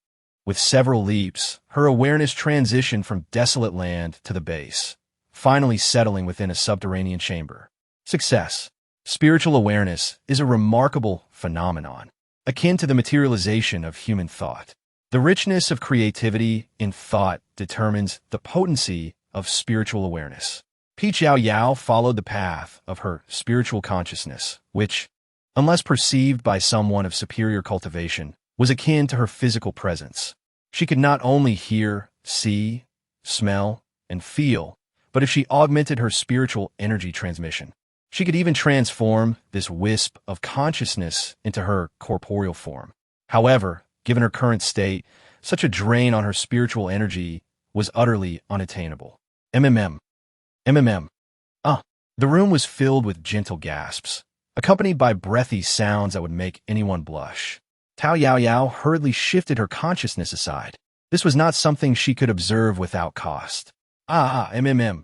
With several leaps, her awareness transitioned from desolate land to the base, finally settling within a subterranean chamber. Success. Spiritual awareness is a remarkable phenomenon, akin to the materialization of human thought. The richness of creativity in thought determines the potency of spiritual awareness. Yao Yao followed the path of her spiritual consciousness, which, unless perceived by someone of superior cultivation, was akin to her physical presence. She could not only hear, see, smell, and feel, but if she augmented her spiritual energy transmission, she could even transform this wisp of consciousness into her corporeal form. However, given her current state, such a drain on her spiritual energy was utterly unattainable. MMM. The room was filled with gentle gasps, accompanied by breathy sounds that would make anyone blush. Yao Yao hurriedly shifted her consciousness aside. This was not something she could observe without cost. MMM.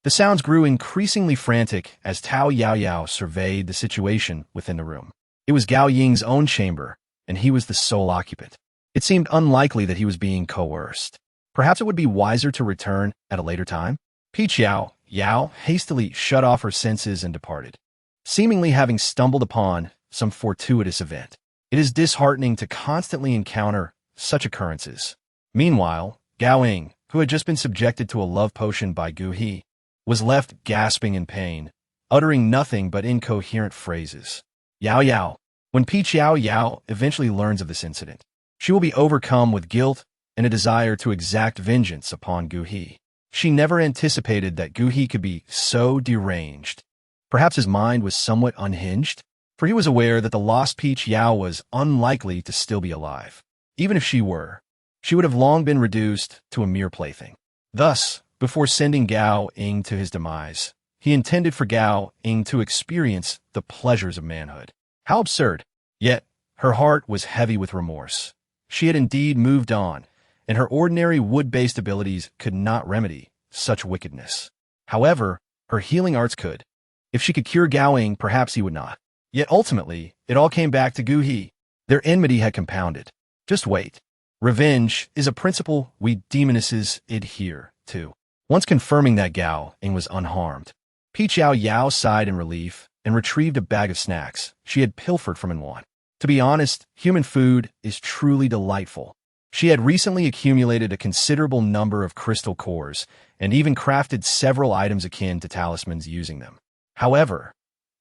The sounds grew increasingly frantic as Yao Yao surveyed the situation within the room. It was Gao Ying's own chamber, and he was the sole occupant. It seemed unlikely that he was being coerced. Perhaps it would be wiser to return at a later time? Peach Yao Yao hastily shut off her senses and departed, seemingly having stumbled upon some fortuitous event. It is disheartening to constantly encounter such occurrences. Meanwhile, Gao Ying, who had just been subjected to a love potion by Gu He, was left gasping in pain, uttering nothing but incoherent phrases. Yao Yao. When Peach Yao Yao eventually learns of this incident, she will be overcome with guilt and a desire to exact vengeance upon Gu He. She never anticipated that Gu He could be so deranged. Perhaps his mind was somewhat unhinged, for he was aware that the lost Peach Yao was unlikely to still be alive. Even if she were, she would have long been reduced to a mere plaything. Thus, before sending Gao Ying to his demise, he intended for Gao Ying to experience the pleasures of manhood. How absurd! Yet, her heart was heavy with remorse. She had indeed moved on, and her ordinary wood-based abilities could not remedy such wickedness. However, her healing arts could. If she could cure Gao Ying, perhaps he would not. Yet ultimately, it all came back to Gu He. Their enmity had compounded. Just wait. Revenge is a principle we demonesses adhere to. Once confirming that Gao Ying was unharmed, Peach Yao Yao sighed in relief and retrieved a bag of snacks she had pilfered from Inwan. To be honest, human food is truly delightful. She had recently accumulated a considerable number of crystal cores and even crafted several items akin to talismans using them. However,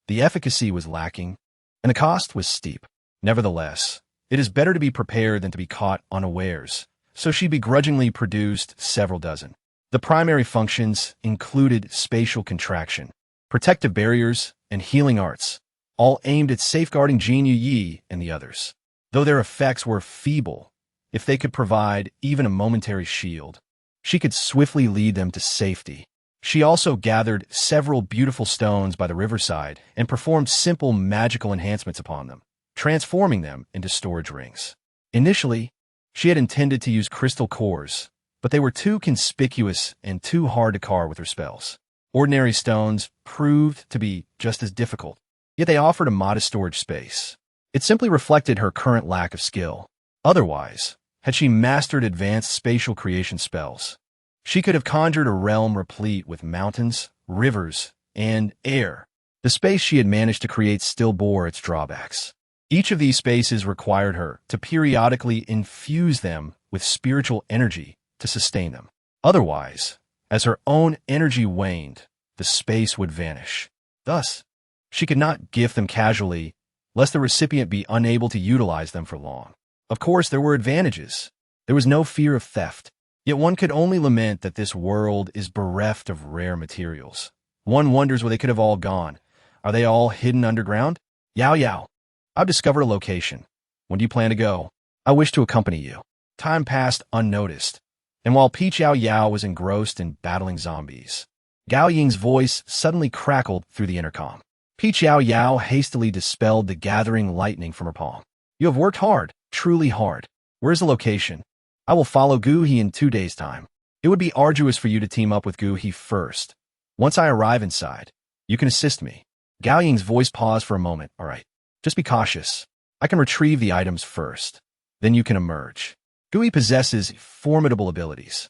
the efficacy was lacking, and the cost was steep. Nevertheless, it is better to be prepared than to be caught unawares, so she begrudgingly produced several dozen. The primary functions included spatial contraction, protective barriers, and healing arts, all aimed at safeguarding Jin Yi and the others. Though their effects were feeble, if they could provide even a momentary shield, she could swiftly lead them to safety. She also gathered several beautiful stones by the riverside and performed simple magical enhancements upon them, transforming them into storage rings. Initially, she had intended to use crystal cores, but they were too conspicuous and too hard to carve with her spells. Ordinary stones proved to be just as difficult, yet they offered a modest storage space. It simply reflected her current lack of skill. Otherwise, had she mastered advanced spatial creation spells, she could have conjured a realm replete with mountains, rivers, and air. The space she had managed to create still bore its drawbacks. Each of these spaces required her to periodically infuse them with spiritual energy to sustain them. Otherwise, as her own energy waned, the space would vanish. Thus, she could not gift them casually, lest the recipient be unable to utilize them for long. Of course, there were advantages. There was no fear of theft. Yet one could only lament that this world is bereft of rare materials. One wonders where they could have all gone. Are they all hidden underground? Yao Yao, I've discovered a location. When do you plan to go? I wish to accompany you. Time passed unnoticed, and while Peach Yao Yao was engrossed in battling zombies, Gao Ying's voice suddenly crackled through the intercom. Peach Yao Yao hastily dispelled the gathering lightning from her palm. You have worked hard, truly hard. Where is the location? I will follow Gu He in 2 days' time. It would be arduous for you to team up with Gu He first. Once I arrive inside, you can assist me. Gao Ying's voice paused for a moment. All right, just be cautious. I can retrieve the items first. Then you can emerge. Gu He possesses formidable abilities.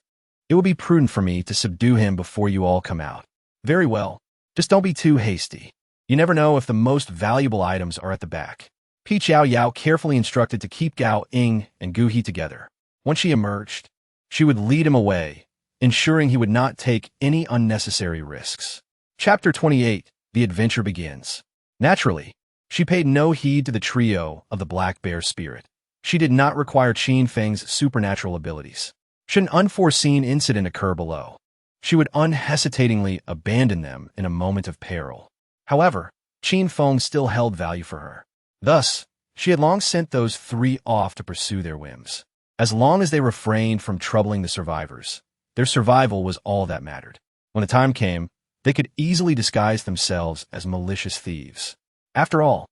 It will be prudent for me to subdue him before you all come out. Very well. Just don't be too hasty. You never know if the most valuable items are at the back. Peach Yao Yao carefully instructed to keep Gao Ying and Gu He together. Once she emerged, she would lead him away, ensuring he would not take any unnecessary risks. Chapter 28. The adventure begins. Naturally, she paid no heed to the trio of the Black Bear Spirit. She did not require Qin Feng's supernatural abilities. Should an unforeseen incident occur below, she would unhesitatingly abandon them in a moment of peril. However, Qin Feng still held value for her. Thus, she had long sent those three off to pursue their whims. As long as they refrained from troubling the survivors, their survival was all that mattered. When the time came, they could easily disguise themselves as malicious thieves. After all,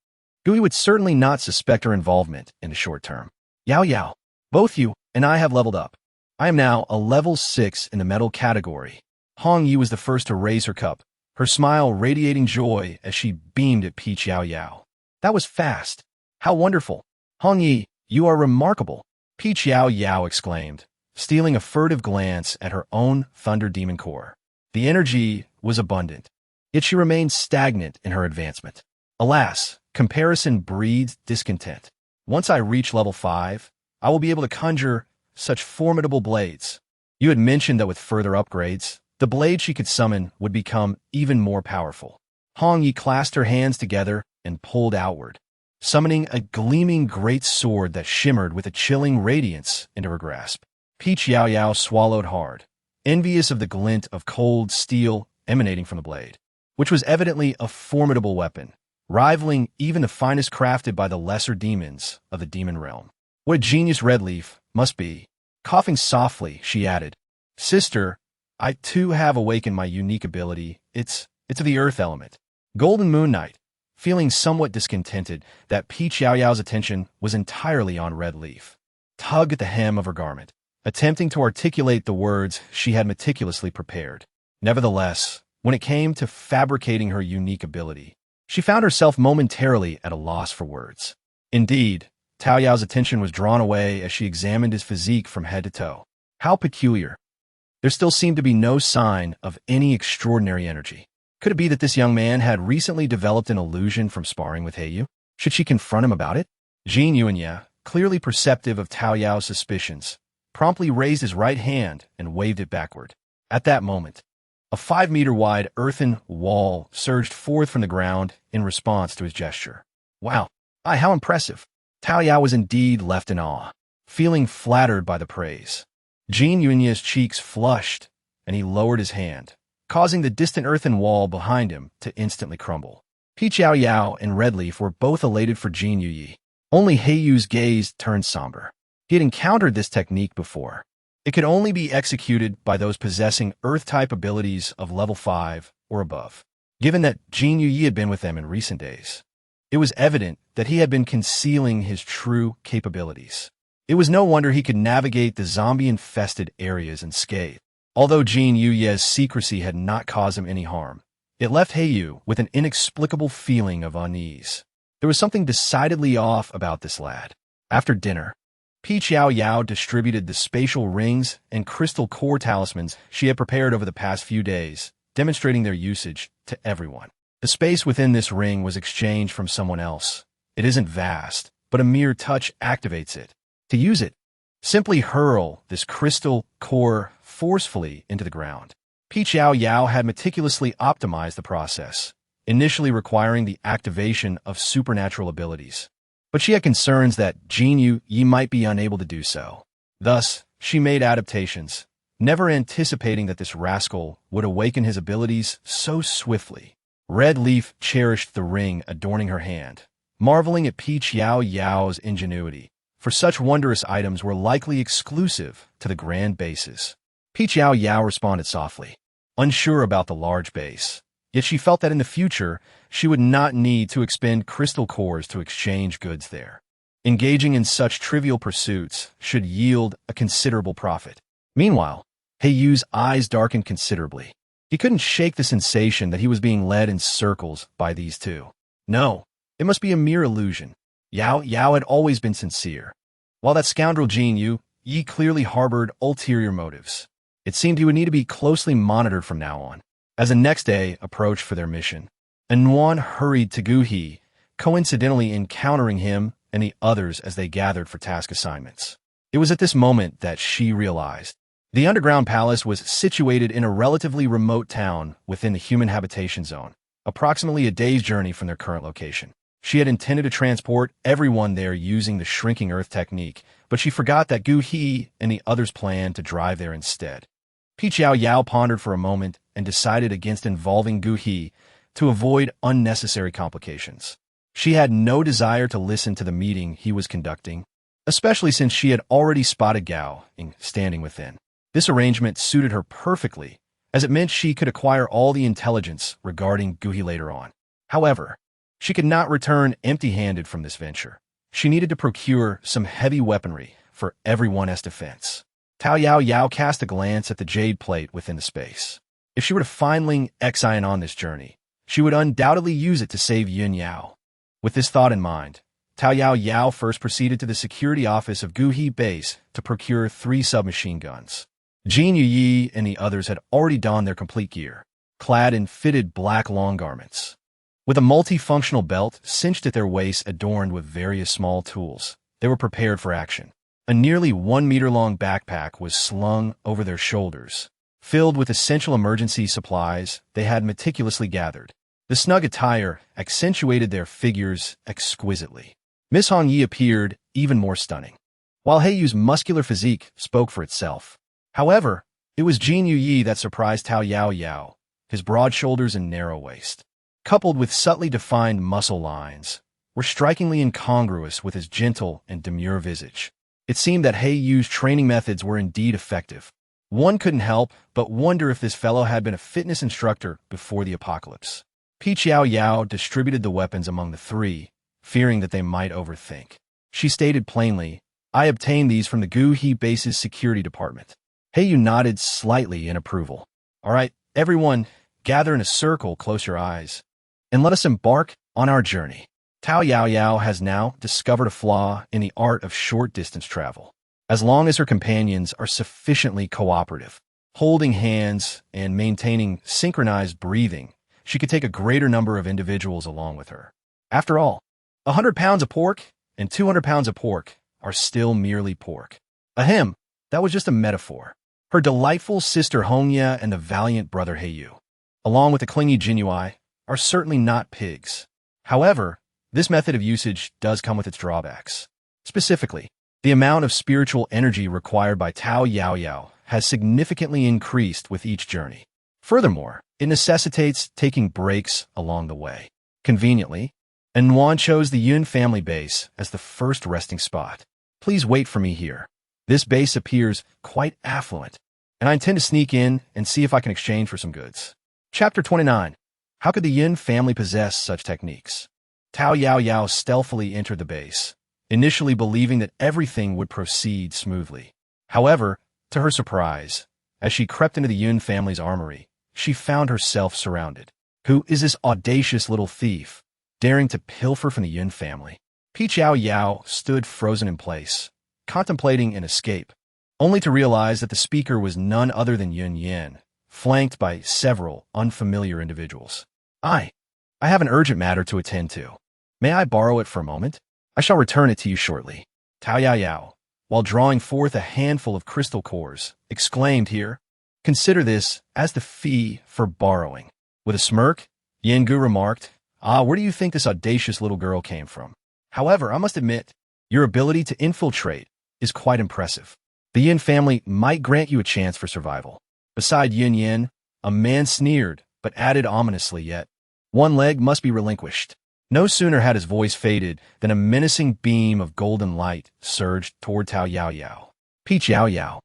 Gui would certainly not suspect her involvement in the short term. Yao Yao, both you and I have leveled up. I am now a level 6 in the metal category. Hong Yi was the first to raise her cup, her smile radiating joy as she beamed at Peach Yao Yao. That was fast. How wonderful. Hong Yi, you are remarkable. Peach Yao Yao exclaimed, stealing a furtive glance at her own thunder demon core. The energy was abundant, yet she remained stagnant in her advancement. Alas, comparison breeds discontent. Once I reach level 5, I will be able to conjure such formidable blades. You had mentioned that with further upgrades, the blade she could summon would become even more powerful. Hong Yi clasped her hands together and pulled outward, summoning a gleaming great sword that shimmered with a chilling radiance into her grasp. Peach Yao Yao swallowed hard, envious of the glint of cold steel emanating from the blade, which was evidently a formidable weapon, rivaling even the finest crafted by the lesser demons of the demon realm. What a genius Redleaf must be. Coughing softly, she added, "Sister, I too have awakened my unique ability. It's of the earth element." Golden Moon Knight, feeling somewhat discontented that Peach Yao Yao's attention was entirely on Redleaf, tugged at the hem of her garment, attempting to articulate the words she had meticulously prepared. Nevertheless, when it came to fabricating her unique ability, she found herself momentarily at a loss for words. Indeed, Tao Yao's attention was drawn away as she examined his physique from head to toe. How peculiar. There still seemed to be no sign of any extraordinary energy. Could it be that this young man had recently developed an illusion from sparring with Heiyu? Should she confront him about it? Jin Yuanya, clearly perceptive of Tao Yao's suspicions, promptly raised his right hand and waved it backward. At that moment, a 5-meter-wide earthen wall surged forth from the ground in response to his gesture. Wow, how impressive. Tao Yao was indeed left in awe, feeling flattered by the praise. Jin Yuanya's cheeks flushed, and he lowered his hand, causing the distant earthen wall behind him to instantly crumble. Peach Yao Yao and Redleaf were both elated for Jin Yuyi. Only Heiyu's gaze turned somber. He had encountered this technique before. It could only be executed by those possessing Earth-type abilities of level 5 or above. Given that Jin Yuyi had been with them in recent days, it was evident that he had been concealing his true capabilities. It was no wonder he could navigate the zombie-infested areas unscathed. Although Jin Yuye's secrecy had not caused him any harm, it left Heiyu with an inexplicable feeling of unease. There was something decidedly off about this lad. After dinner, Peach Yao Yao distributed the spatial rings and crystal core talismans she had prepared over the past few days, demonstrating their usage to everyone. The space within this ring was exchanged from someone else. It isn't vast, but a mere touch activates it. To use it, simply hurl this crystal core forcefully into the ground. Peach Yao Yao had meticulously optimized the process, initially requiring the activation of supernatural abilities. But she had concerns that Jin Yuyi might be unable to do so. Thus, she made adaptations, never anticipating that this rascal would awaken his abilities so swiftly. Redleaf cherished the ring adorning her hand, marveling at Peach Yao Yao's ingenuity, for such wondrous items were likely exclusive to the grand bases. Peach Yao Yao responded softly, unsure about the large base, yet she felt that in the future she would not need to expend crystal cores to exchange goods there. Engaging in such trivial pursuits should yield a considerable profit. Meanwhile, Heiyu's eyes darkened considerably. He couldn't shake the sensation that he was being led in circles by these two. No, it must be a mere illusion. Yao Yao had always been sincere, while that scoundrel Jin Yuyi clearly harbored ulterior motives. It seemed he would need to be closely monitored from now on. As the next day approached for their mission, Anwan hurried to Guhi, coincidentally encountering him and the others as they gathered for task assignments. It was at this moment that she realized. The underground palace was situated in a relatively remote town within the human habitation zone, approximately a day's journey from their current location. She had intended to transport everyone there using the shrinking earth technique, but she forgot that Gu He and the others planned to drive there instead. Peach Yao Yao pondered for a moment and decided against involving Gu He to avoid unnecessary complications. She had no desire to listen to the meeting he was conducting, especially since she had already spotted Gao standing within. This arrangement suited her perfectly, as it meant she could acquire all the intelligence regarding Gu He later on. However, she could not return empty-handed from this venture. She needed to procure some heavy weaponry for everyone as defense. Tao Yao Yao cast a glance at the jade plate within the space. If she were to find Xian on this journey, she would undoubtedly use it to save Yun Yao. With this thought in mind, Yao Yao first proceeded to the security office of Guhi Base to procure 3 submachine guns. Jin Yi and the others had already donned their complete gear, clad in fitted black long garments. With a multifunctional belt cinched at their waists adorned with various small tools, they were prepared for action. A nearly 1-meter-long backpack was slung over their shoulders, filled with essential emergency supplies they had meticulously gathered. The snug attire accentuated their figures exquisitely. Miss Hong Yi appeared even more stunning, while Heiyu's muscular physique spoke for itself. However, it was Jin Yi that surprised Yao Yao, his broad shoulders and narrow waist, coupled with subtly defined muscle lines, were strikingly incongruous with his gentle and demure visage. It seemed that Heiyu's training methods were indeed effective. One couldn't help but wonder if this fellow had been a fitness instructor before the apocalypse. Yao Yao distributed the weapons among the 3, fearing that they might overthink. She stated plainly, "I obtained these from the Guhi Base's security department." Heiyu nodded slightly in approval. "All right, everyone, gather in a circle, close your eyes, and let us embark on our journey." Yao Yao has now discovered a flaw in the art of short-distance travel. As long as her companions are sufficiently cooperative, holding hands and maintaining synchronized breathing, she could take a greater number of individuals along with her. After all, 100 pounds of pork and 200 pounds of pork are still merely pork. Ahem, that was just a metaphor. Her delightful sister Hongya and the valiant brother Heiyu, along with the clingy Jinui, are certainly not pigs. However, this method of usage does come with its drawbacks. Specifically, the amount of spiritual energy required by Yao Yao has significantly increased with each journey. Furthermore, it necessitates taking breaks along the way. Conveniently, Enwan chose the Yun family base as the first resting spot. "Please wait for me here. This base appears quite affluent, and I intend to sneak in and see if I can exchange for some goods." Chapter 29. How could the Yun family possess such techniques? Yao Yao stealthily entered the base, initially believing that everything would proceed smoothly. However, to her surprise, as she crept into the Yun family's armory, she found herself surrounded. Who is this audacious little thief, daring to pilfer from the Yun family? Yao Yao stood frozen in place, contemplating an escape, only to realize that the speaker was none other than Yun Yin, flanked by several unfamiliar individuals. I have an urgent matter to attend to. May I borrow it for a moment? I shall return it to you shortly." Yao Yao, while drawing forth a handful of crystal cores, exclaimed here, "Consider this as the fee for borrowing." With a smirk, Yengu remarked, "Where do you think this audacious little girl came from? However, I must admit, your ability to infiltrate is quite impressive. The Yin family might grant you a chance for survival." Beside Yin Yin, a man sneered, but added ominously yet, "One leg must be relinquished." No sooner had his voice faded than a menacing beam of golden light surged toward Yao Yao. Yao Yao,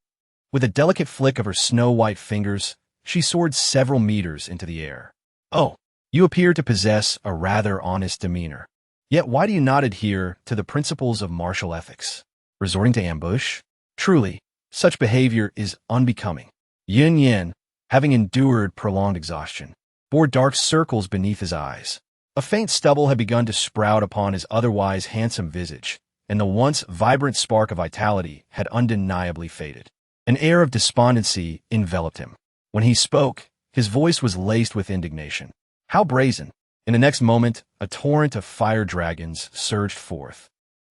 with a delicate flick of her snow-white fingers, she soared several meters into the air. "Oh, you appear to possess a rather honest demeanor. Yet why do you not adhere to the principles of martial ethics? Resorting to ambush? Truly, such behavior is unbecoming." Yin Yin, having endured prolonged exhaustion, bore dark circles beneath his eyes. A faint stubble had begun to sprout upon his otherwise handsome visage, and the once vibrant spark of vitality had undeniably faded. An air of despondency enveloped him. When he spoke, his voice was laced with indignation. How brazen! In the next moment, a torrent of fire dragons surged forth,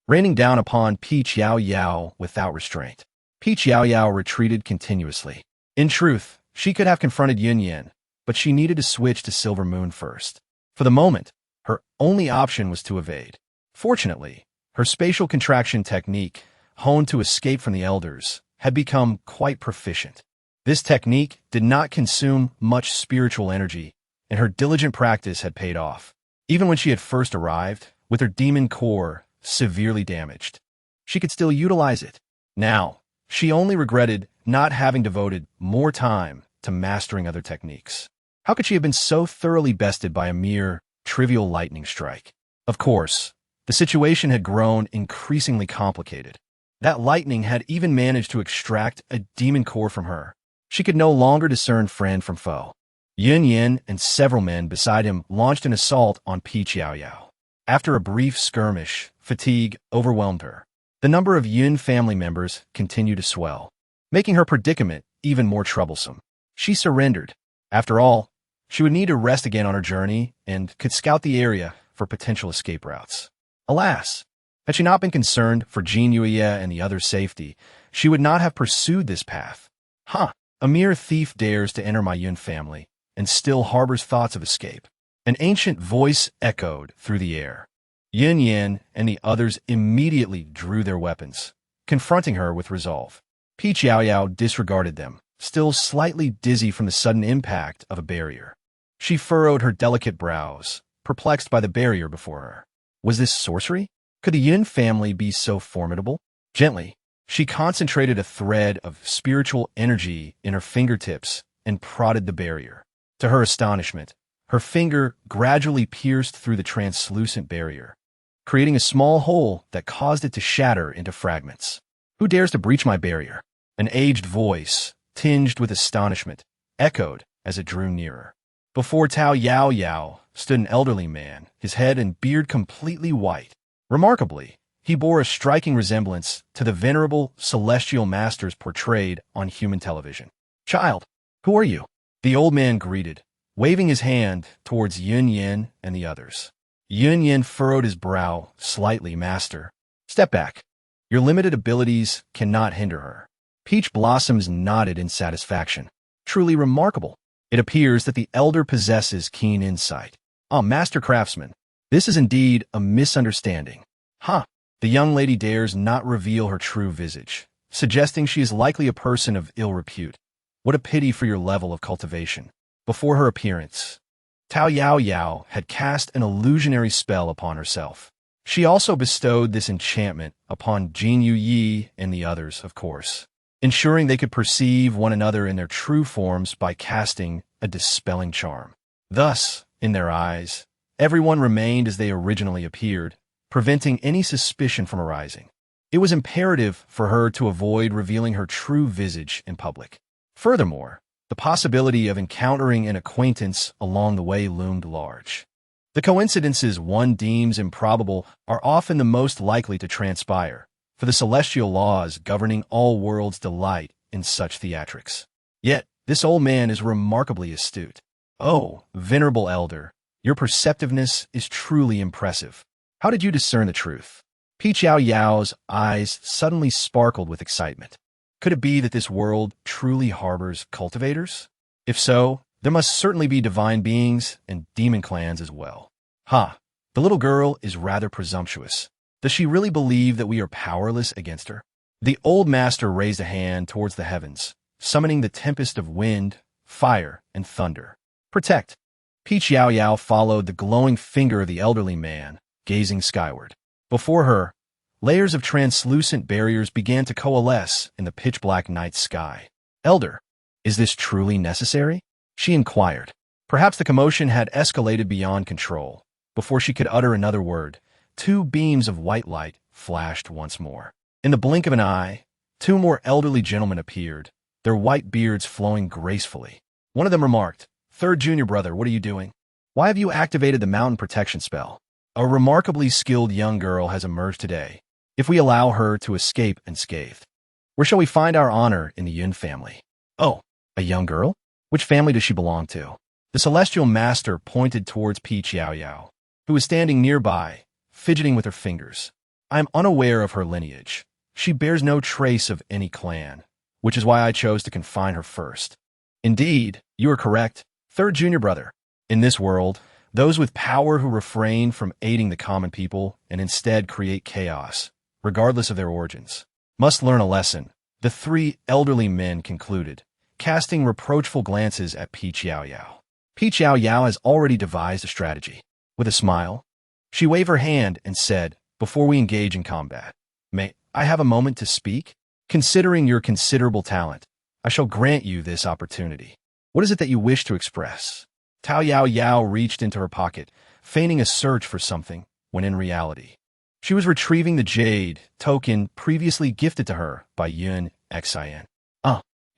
raining down upon Yao Yao without restraint. Yao Yao retreated continuously. In truth, she could have confronted Yin Yin, but she needed to switch to Silver Moon first. For the moment, her only option was to evade. Fortunately, her spatial contraction technique, honed to escape from the elders, had become quite proficient. This technique did not consume much spiritual energy, and her diligent practice had paid off. Even when she had first arrived, with her demon core severely damaged, she could still utilize it. Now, she only regretted not having devoted more time to mastering other techniques. How could she have been so thoroughly bested by a mere trivial lightning strike? Of course, the situation had grown increasingly complicated. That lightning had even managed to extract a demon core from her. She could no longer discern friend from foe. Yin Yin and several men beside him launched an assault on Yao Yao. After a brief skirmish, fatigue overwhelmed her. The number of Yun family members continued to swell, making her predicament even more troublesome. She surrendered. After all, she would need to rest again on her journey and could scout the area for potential escape routes. Alas, had she not been concerned for Jin Yuye and the others' safety, she would not have pursued this path. A mere thief dares to enter my Yun family and still harbors thoughts of escape. An ancient voice echoed through the air. Yin Yin and the others immediately drew their weapons, confronting her with resolve. Peach Yao Yao disregarded them, still slightly dizzy from the sudden impact of a barrier. She furrowed her delicate brows, perplexed by the barrier before her. Was this sorcery? Could the Yin family be so formidable? Gently, she concentrated a thread of spiritual energy in her fingertips and prodded the barrier. To her astonishment, her finger gradually pierced through the translucent barrier, creating a small hole that caused it to shatter into fragments. Who dares to breach my barrier? An aged voice, tinged with astonishment, echoed as it drew nearer. Before Yao Yao stood an elderly man, his head and beard completely white. Remarkably, he bore a striking resemblance to the venerable celestial masters portrayed on human television. Child, who are you? The old man greeted, waving his hand towards Yun Yin and the others. Yun Yin furrowed his brow slightly. Master, step back. Your limited abilities cannot hinder her. Peach Blossoms nodded in satisfaction. Truly remarkable. It appears that the elder possesses keen insight. Master craftsman, this is indeed a misunderstanding. The young lady dares not reveal her true visage, suggesting she is likely a person of ill repute. What a pity for your level of cultivation. Before her appearance, Yao Yao had cast an illusionary spell upon herself. She also bestowed this enchantment upon Jin Yu Yi and the others, of course, ensuring they could perceive one another in their true forms by casting a dispelling charm. Thus, in their eyes, everyone remained as they originally appeared, preventing any suspicion from arising. It was imperative for her to avoid revealing her true visage in public. Furthermore, the possibility of encountering an acquaintance along the way loomed large. The coincidences one deems improbable are often the most likely to transpire, for the celestial laws governing all worlds delight in such theatrics. Yet, this old man is remarkably astute. Oh, venerable elder, your perceptiveness is truly impressive. How did you discern the truth? Peach Yao Yao's eyes suddenly sparkled with excitement. Could it be that this world truly harbors cultivators? If so, there must certainly be divine beings and demon clans as well. The little girl is rather presumptuous. Does she really believe that we are powerless against her? The old master raised a hand towards the heavens, summoning the tempest of wind, fire, and thunder. Protect. Peach Yao Yao followed the glowing finger of the elderly man, gazing skyward. Before her, layers of translucent barriers began to coalesce in the pitch-black night sky. Elder, is this truly necessary? She inquired. Perhaps the commotion had escalated beyond control. Before she could utter another word, two beams of white light flashed once more. In the blink of an eye, two more elderly gentlemen appeared, their white beards flowing gracefully. One of them remarked, "Third junior brother, what are you doing? Why have you activated the mountain protection spell? A remarkably skilled young girl has emerged today, if we allow her to escape unscathed. Where shall we find our honor in the Yun family?" "Oh, a young girl? Which family does she belong to?" The celestial master pointed towards Peach Yao Yao, who was standing nearby, fidgeting with her fingers. "I am unaware of her lineage. She bears no trace of any clan, which is why I chose to confine her first." "Indeed, you are correct, third junior brother. In this world, those with power who refrain from aiding the common people and instead create chaos, regardless of their origins, must learn a lesson," the three elderly men concluded, casting reproachful glances at Peach Yao Yao. Peach Yao Yao has already devised a strategy. With a smile, she waved her hand and said, "Before we engage in combat, may I have a moment to speak? Considering your considerable talent, I shall grant you this opportunity. What is it that you wish to express?" Yao Yao reached into her pocket, feigning a search for something, when in reality, she was retrieving the jade token previously gifted to her by Yun Xin.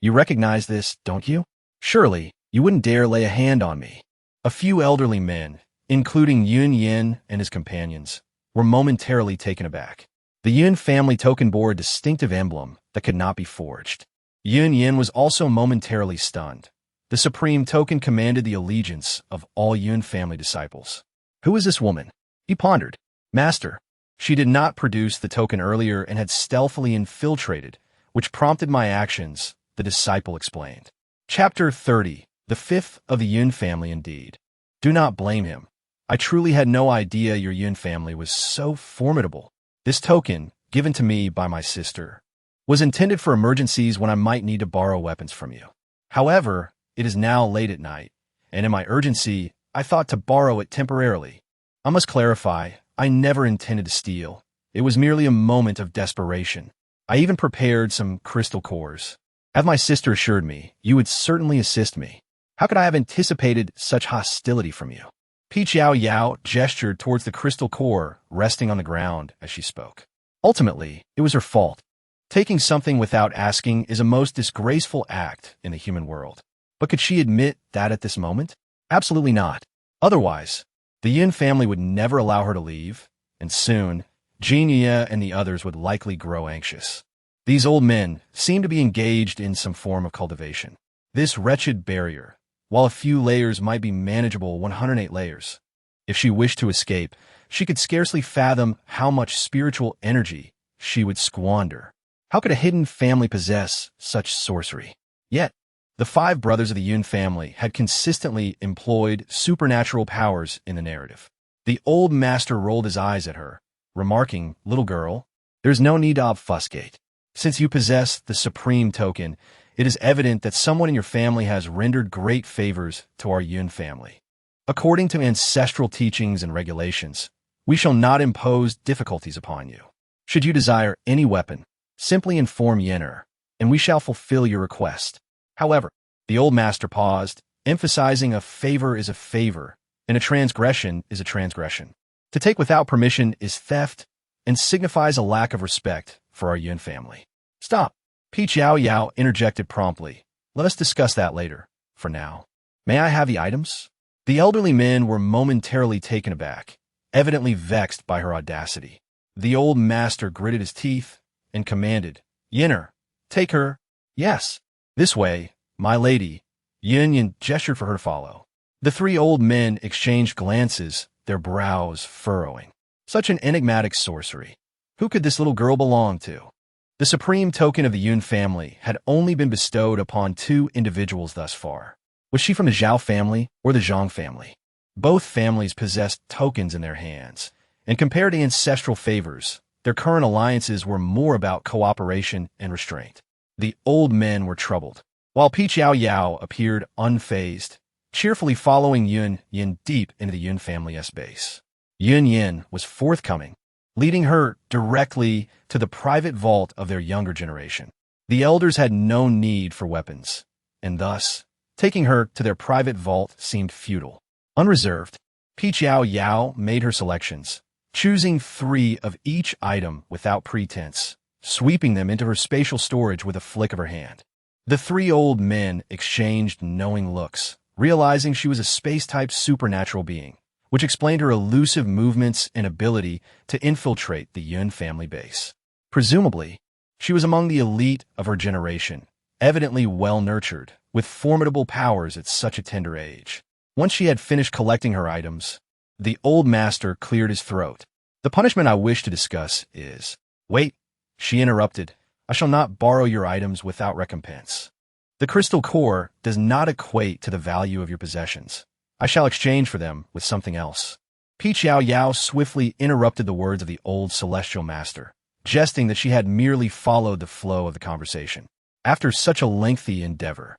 You recognize this, don't you? Surely, you wouldn't dare lay a hand on me." A few elderly men, including Yun Yin and his companions, were momentarily taken aback. The Yun family token bore a distinctive emblem that could not be forged. Yun Yin was also momentarily stunned. The supreme token commanded the allegiance of all Yun family disciples. Who is this woman? He pondered. Master. She did not produce the token earlier and had stealthily infiltrated, which prompted my actions, the disciple explained. Chapter 30. The fifth of the Yun family indeed. Do not blame him. I truly had no idea your Yun family was so formidable. This token, given to me by my sister, was intended for emergencies when I might need to borrow weapons from you. However, it is now late at night, and in my urgency, I thought to borrow it temporarily. I must clarify, I never intended to steal. It was merely a moment of desperation. I even prepared some crystal cores. As my sister assured me, you would certainly assist me. How could I have anticipated such hostility from you? Yao Yao gestured towards the crystal core resting on the ground as she spoke. Ultimately, it was her fault. Taking something without asking is a most disgraceful act in the human world. But could she admit that at this moment? Absolutely not. Otherwise, the Yin family would never allow her to leave, and soon, Jinya and the others would likely grow anxious. These old men seemed to be engaged in some form of cultivation. This wretched barrier, while a few layers might be manageable, 108 layers. If she wished to escape, she could scarcely fathom how much spiritual energy she would squander. How could a hidden family possess such sorcery? Yet, the five brothers of the Yun family had consistently employed supernatural powers in the narrative. The old master rolled his eyes at her, remarking, "Little girl, there's no need to obfuscate. Since you possess the supreme token, it is evident that someone in your family has rendered great favors to our Yun family. According to ancestral teachings and regulations, we shall not impose difficulties upon you. Should you desire any weapon, simply inform Yenner, and we shall fulfill your request." However, the old master paused, emphasizing a favor is a favor, and a transgression is a transgression. To take without permission is theft, and signifies a lack of respect for our Yun family. Stop. Yao Yao interjected promptly. Let us discuss that later. For now, may I have the items? The elderly men were momentarily taken aback, evidently vexed by her audacity. The old master gritted his teeth and commanded, "Yenner, take her." "Yes. This way, my lady." Yin gestured for her to follow. The three old men exchanged glances, their brows furrowing. Such an enigmatic sorcery. Who could this little girl belong to? The supreme token of the Yun family had only been bestowed upon two individuals thus far. Was she from the Zhao family or the Zhang family? Both families possessed tokens in their hands, and compared to ancestral favors, their current alliances were more about cooperation and restraint. The old men were troubled, while Yao Yao appeared unfazed, cheerfully following Yun Yin deep into the Yun family's base. Yun Yin was forthcoming, leading her directly to the private vault of their younger generation. The elders had no need for weapons, and thus, taking her to their private vault seemed futile. Unreserved, Yao Yao made her selections, choosing 3 of each item without pretense, sweeping them into her spatial storage with a flick of her hand. The 3 old men exchanged knowing looks, realizing she was a space-type supernatural being, which explained her elusive movements and ability to infiltrate the Yun family base. Presumably, she was among the elite of her generation, evidently well-nurtured, with formidable powers at such a tender age. Once she had finished collecting her items, the old master cleared his throat. "The punishment I wish to discuss is—" "Wait," she interrupted. "I shall not borrow your items without recompense. The crystal core does not equate to the value of your possessions. I shall exchange for them with something else." Yao Yao swiftly interrupted the words of the old celestial master, jesting that she had merely followed the flow of the conversation. After such a lengthy endeavor,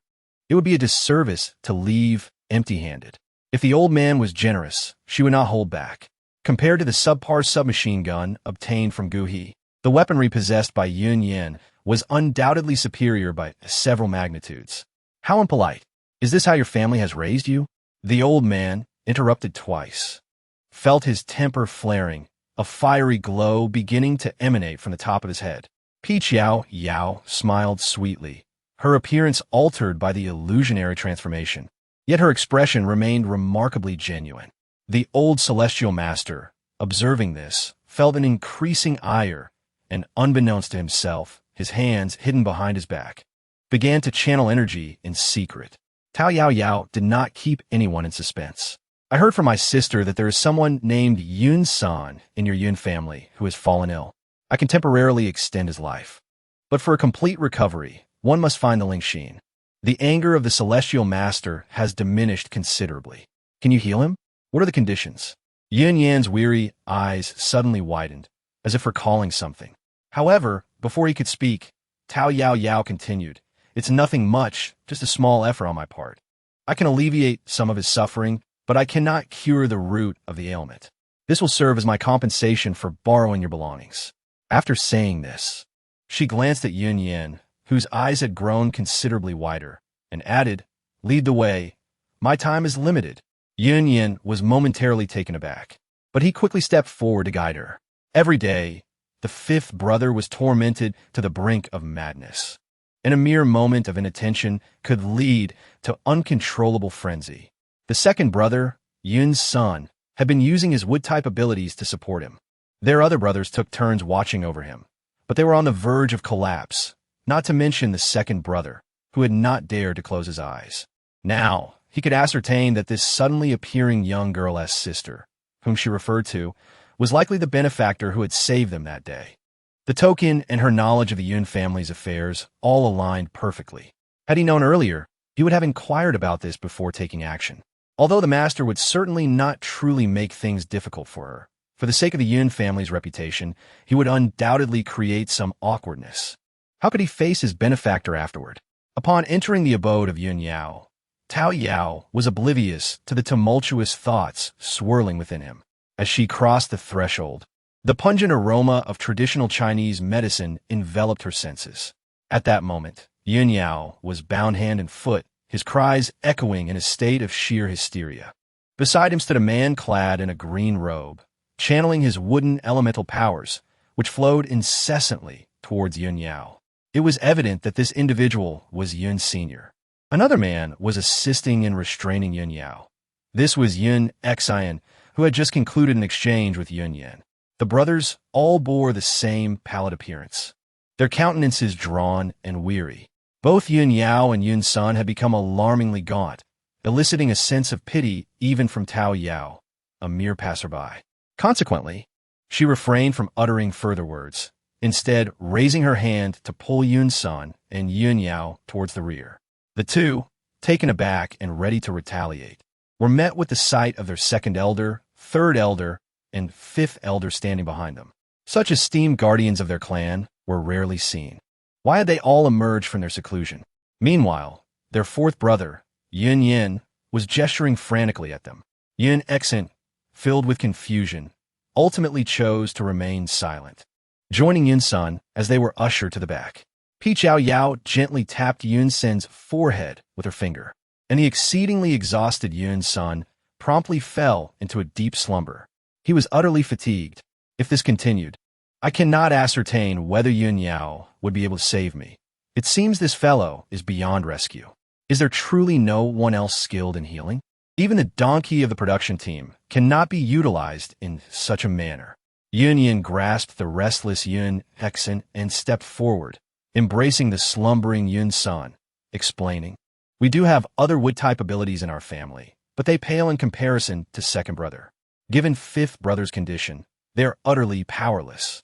it would be a disservice to leave empty-handed. If the old man was generous, she would not hold back. Compared to the subpar submachine gun obtained from Gu He, the weaponry possessed by Yun Yin was undoubtedly superior by several magnitudes. "How impolite. Is this how your family has raised you?" The old man, interrupted twice, felt his temper flaring, a fiery glow beginning to emanate from the top of his head. Yao Yao smiled sweetly, her appearance altered by the illusionary transformation. Yet her expression remained remarkably genuine. The old celestial master, observing this, felt an increasing ire, and unbeknownst to himself, his hands hidden behind his back, began to channel energy in secret. Yao Yao did not keep anyone in suspense. I heard from my sister that there is someone named Yun-san in your Yun family who has fallen ill. I can temporarily extend his life. But for a complete recovery, one must find the Lingxin. The anger of the celestial master has diminished considerably. Can you heal him? What are the conditions? Yun Yan's weary eyes suddenly widened, as if recalling something. However, before he could speak, Yao Yao continued, "It's nothing much, just a small effort on my part. I can alleviate some of his suffering, but I cannot cure the root of the ailment. This will serve as my compensation for borrowing your belongings." After saying this, she glanced at Yun Yan, whose eyes had grown considerably wider, and added, "Lead the way. My time is limited." Yun Yan was momentarily taken aback, but he quickly stepped forward to guide her. Every day, the fifth brother was tormented to the brink of madness, and a mere moment of inattention could lead to uncontrollable frenzy. The second brother, Yun's son, had been using his wood-type abilities to support him. Their other brothers took turns watching over him, but they were on the verge of collapse, not to mention the second brother, who had not dared to close his eyes. Now, he could ascertain that this suddenly appearing young girl as sister, whom she referred to, was likely the benefactor who had saved them that day. The token and her knowledge of the Yun family's affairs all aligned perfectly. Had he known earlier, he would have inquired about this before taking action. Although the master would certainly not truly make things difficult for her, for the sake of the Yun family's reputation, he would undoubtedly create some awkwardness. How could he face his benefactor afterward? Upon entering the abode of Yun Yao, Yao was oblivious to the tumultuous thoughts swirling within him. As she crossed the threshold, the pungent aroma of traditional Chinese medicine enveloped her senses. At that moment, Yun Yao was bound hand and foot, his cries echoing in a state of sheer hysteria. Beside him stood a man clad in a green robe, channeling his wooden elemental powers, which flowed incessantly towards Yun Yao. It was evident that this individual was Yun Sr. Another man was assisting in restraining Yun Yao. This was Yun Xian, who had just concluded an exchange with Yun Yan. The brothers all bore the same pallid appearance, their countenances drawn and weary. Both Yun Yao and Yun Sun had become alarmingly gaunt, eliciting a sense of pity even from Yao Yao, a mere passerby. Consequently, she refrained from uttering further words, instead raising her hand to pull Yun Sun and Yun Yao towards the rear. The two, taken aback and ready to retaliate, were met with the sight of their second elder, third elder, and fifth elder standing behind them. Such esteemed guardians of their clan were rarely seen. Why had they all emerged from their seclusion? Meanwhile, their fourth brother, Yun Yin, was gesturing frantically at them. Yun Xian, filled with confusion, ultimately chose to remain silent, joining Yun Sun as they were ushered to the back. Yao Yao gently tapped Yun Sen's forehead with her finger, and the exceedingly exhausted Yun Sun promptly fell into a deep slumber. He was utterly fatigued. If this continued, I cannot ascertain whether Yun Yao would be able to save me. It seems this fellow is beyond rescue. Is there truly no one else skilled in healing? Even the donkey of the production team cannot be utilized in such a manner. Yun Yin grasped the restless Yun Xian and stepped forward, embracing the slumbering Yun Sun, explaining, "We do have other wood-type abilities in our family, but they pale in comparison to second brother. Given fifth brother's condition, they are utterly powerless."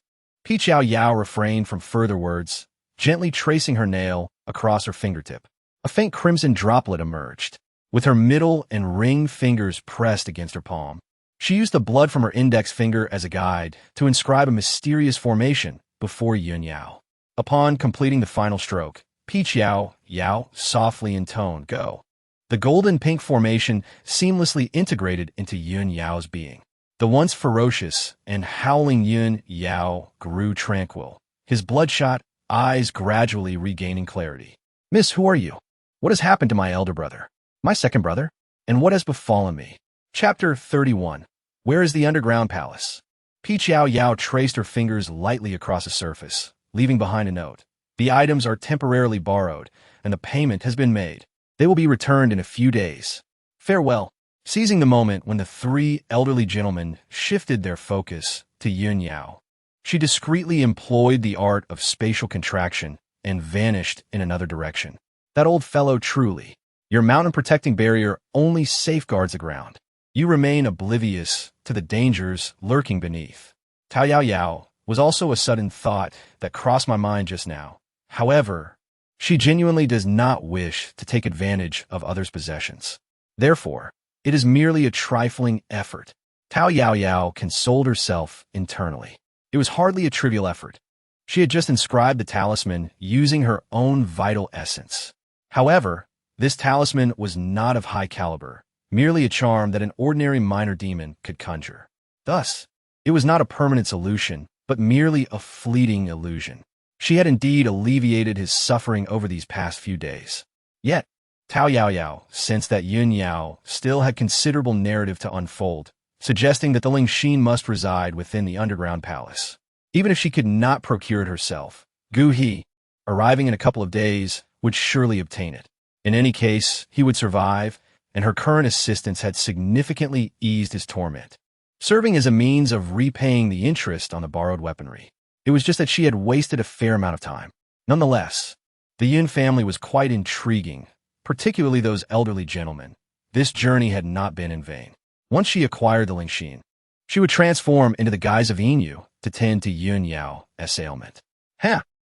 Yao Yao refrained from further words, gently tracing her nail across her fingertip. A faint crimson droplet emerged, with her middle and ring fingers pressed against her palm. She used the blood from her index finger as a guide to inscribe a mysterious formation before Yun Yao. Upon completing the final stroke, Yao Yao softly intoned, "Go." The golden-pink formation seamlessly integrated into Yun Yao's being. The once ferocious and howling Yun Yao grew tranquil, his bloodshot eyes gradually regaining clarity. "Miss, who are you? What has happened to my elder brother? My second brother? And what has befallen me?" Chapter 31. Where is the underground palace? Yao Yao traced her fingers lightly across the surface, leaving behind a note. "The items are temporarily borrowed, and the payment has been made. They will be returned in a few days. Farewell." Seizing the moment when the three elderly gentlemen shifted their focus, to Yao Yao. She discreetly employed the art of spatial contraction and vanished in another direction. That old fellow truly. Your mountain-protecting barrier only safeguards the ground. You remain oblivious to the dangers lurking beneath. Yao Yao was also a sudden thought that crossed my mind just now. However, she genuinely does not wish to take advantage of others' possessions. Therefore, it is merely a trifling effort. Yao Yao consoled herself internally. It was hardly a trivial effort. She had just inscribed the talisman using her own vital essence. However, this talisman was not of high caliber, merely a charm that an ordinary minor demon could conjure. Thus, it was not a permanent solution, but merely a fleeting illusion. She had indeed alleviated his suffering over these past few days. Yet, Yao Yao sensed that Yao Yao still had considerable narrative to unfold, suggesting that the Lingxin must reside within the underground palace. Even if she could not procure it herself, Gu He, arriving in a couple of days, would surely obtain it. In any case, he would survive, and her current assistance had significantly eased his torment, serving as a means of repaying the interest on the borrowed weaponry. It was just that she had wasted a fair amount of time. Nonetheless, the Yun family was quite intriguing, particularly those elderly gentlemen. This journey had not been in vain. Once she acquired the Lingxin, she would transform into the guise of Inu to tend to Yun Yao's ailment.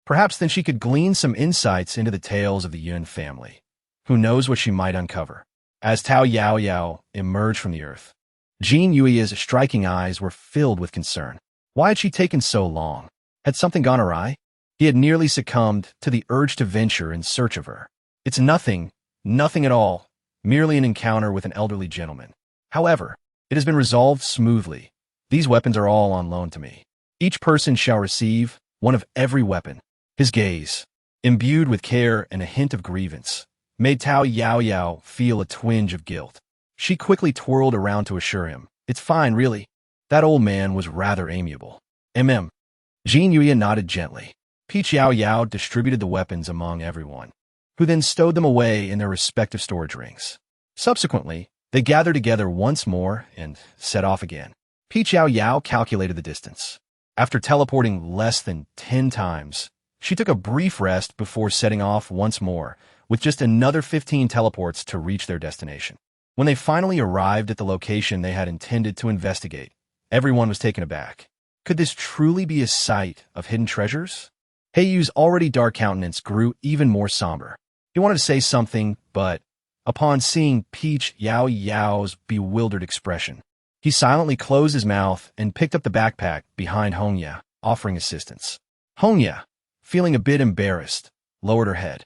Perhaps then she could glean some insights into the tales of the Yun family. Who knows what she might uncover? As Yao Yao emerged from the earth, Jin Yui's striking eyes were filled with concern. Why had she taken so long? Had something gone awry? He had nearly succumbed to the urge to venture in search of her. It's nothing at all, merely an encounter with an elderly gentleman. However, it has been resolved smoothly. These weapons are all on loan to me. Each person shall receive one of every weapon. His gaze, imbued with care and a hint of grievance, made Yao Yao feel a twinge of guilt. She quickly twirled around to assure him, "It's fine, really." That old man was rather amiable. Jin Yui nodded gently. Yao Yao distributed the weapons among everyone, who then stowed them away in their respective storage rings. Subsequently, they gathered together once more and set off again. Yao Yao calculated the distance. After teleporting less than 10 times, she took a brief rest before setting off once more, with just another 15 teleports to reach their destination. When they finally arrived at the location they had intended to investigate, everyone was taken aback. Could this truly be a site of hidden treasures? Heiyu's already dark countenance grew even more somber. He wanted to say something, but upon seeing Yao Yao's bewildered expression, he silently closed his mouth and picked up the backpack behind Hongya, offering assistance. Hongya, feeling a bit embarrassed, lowered her head,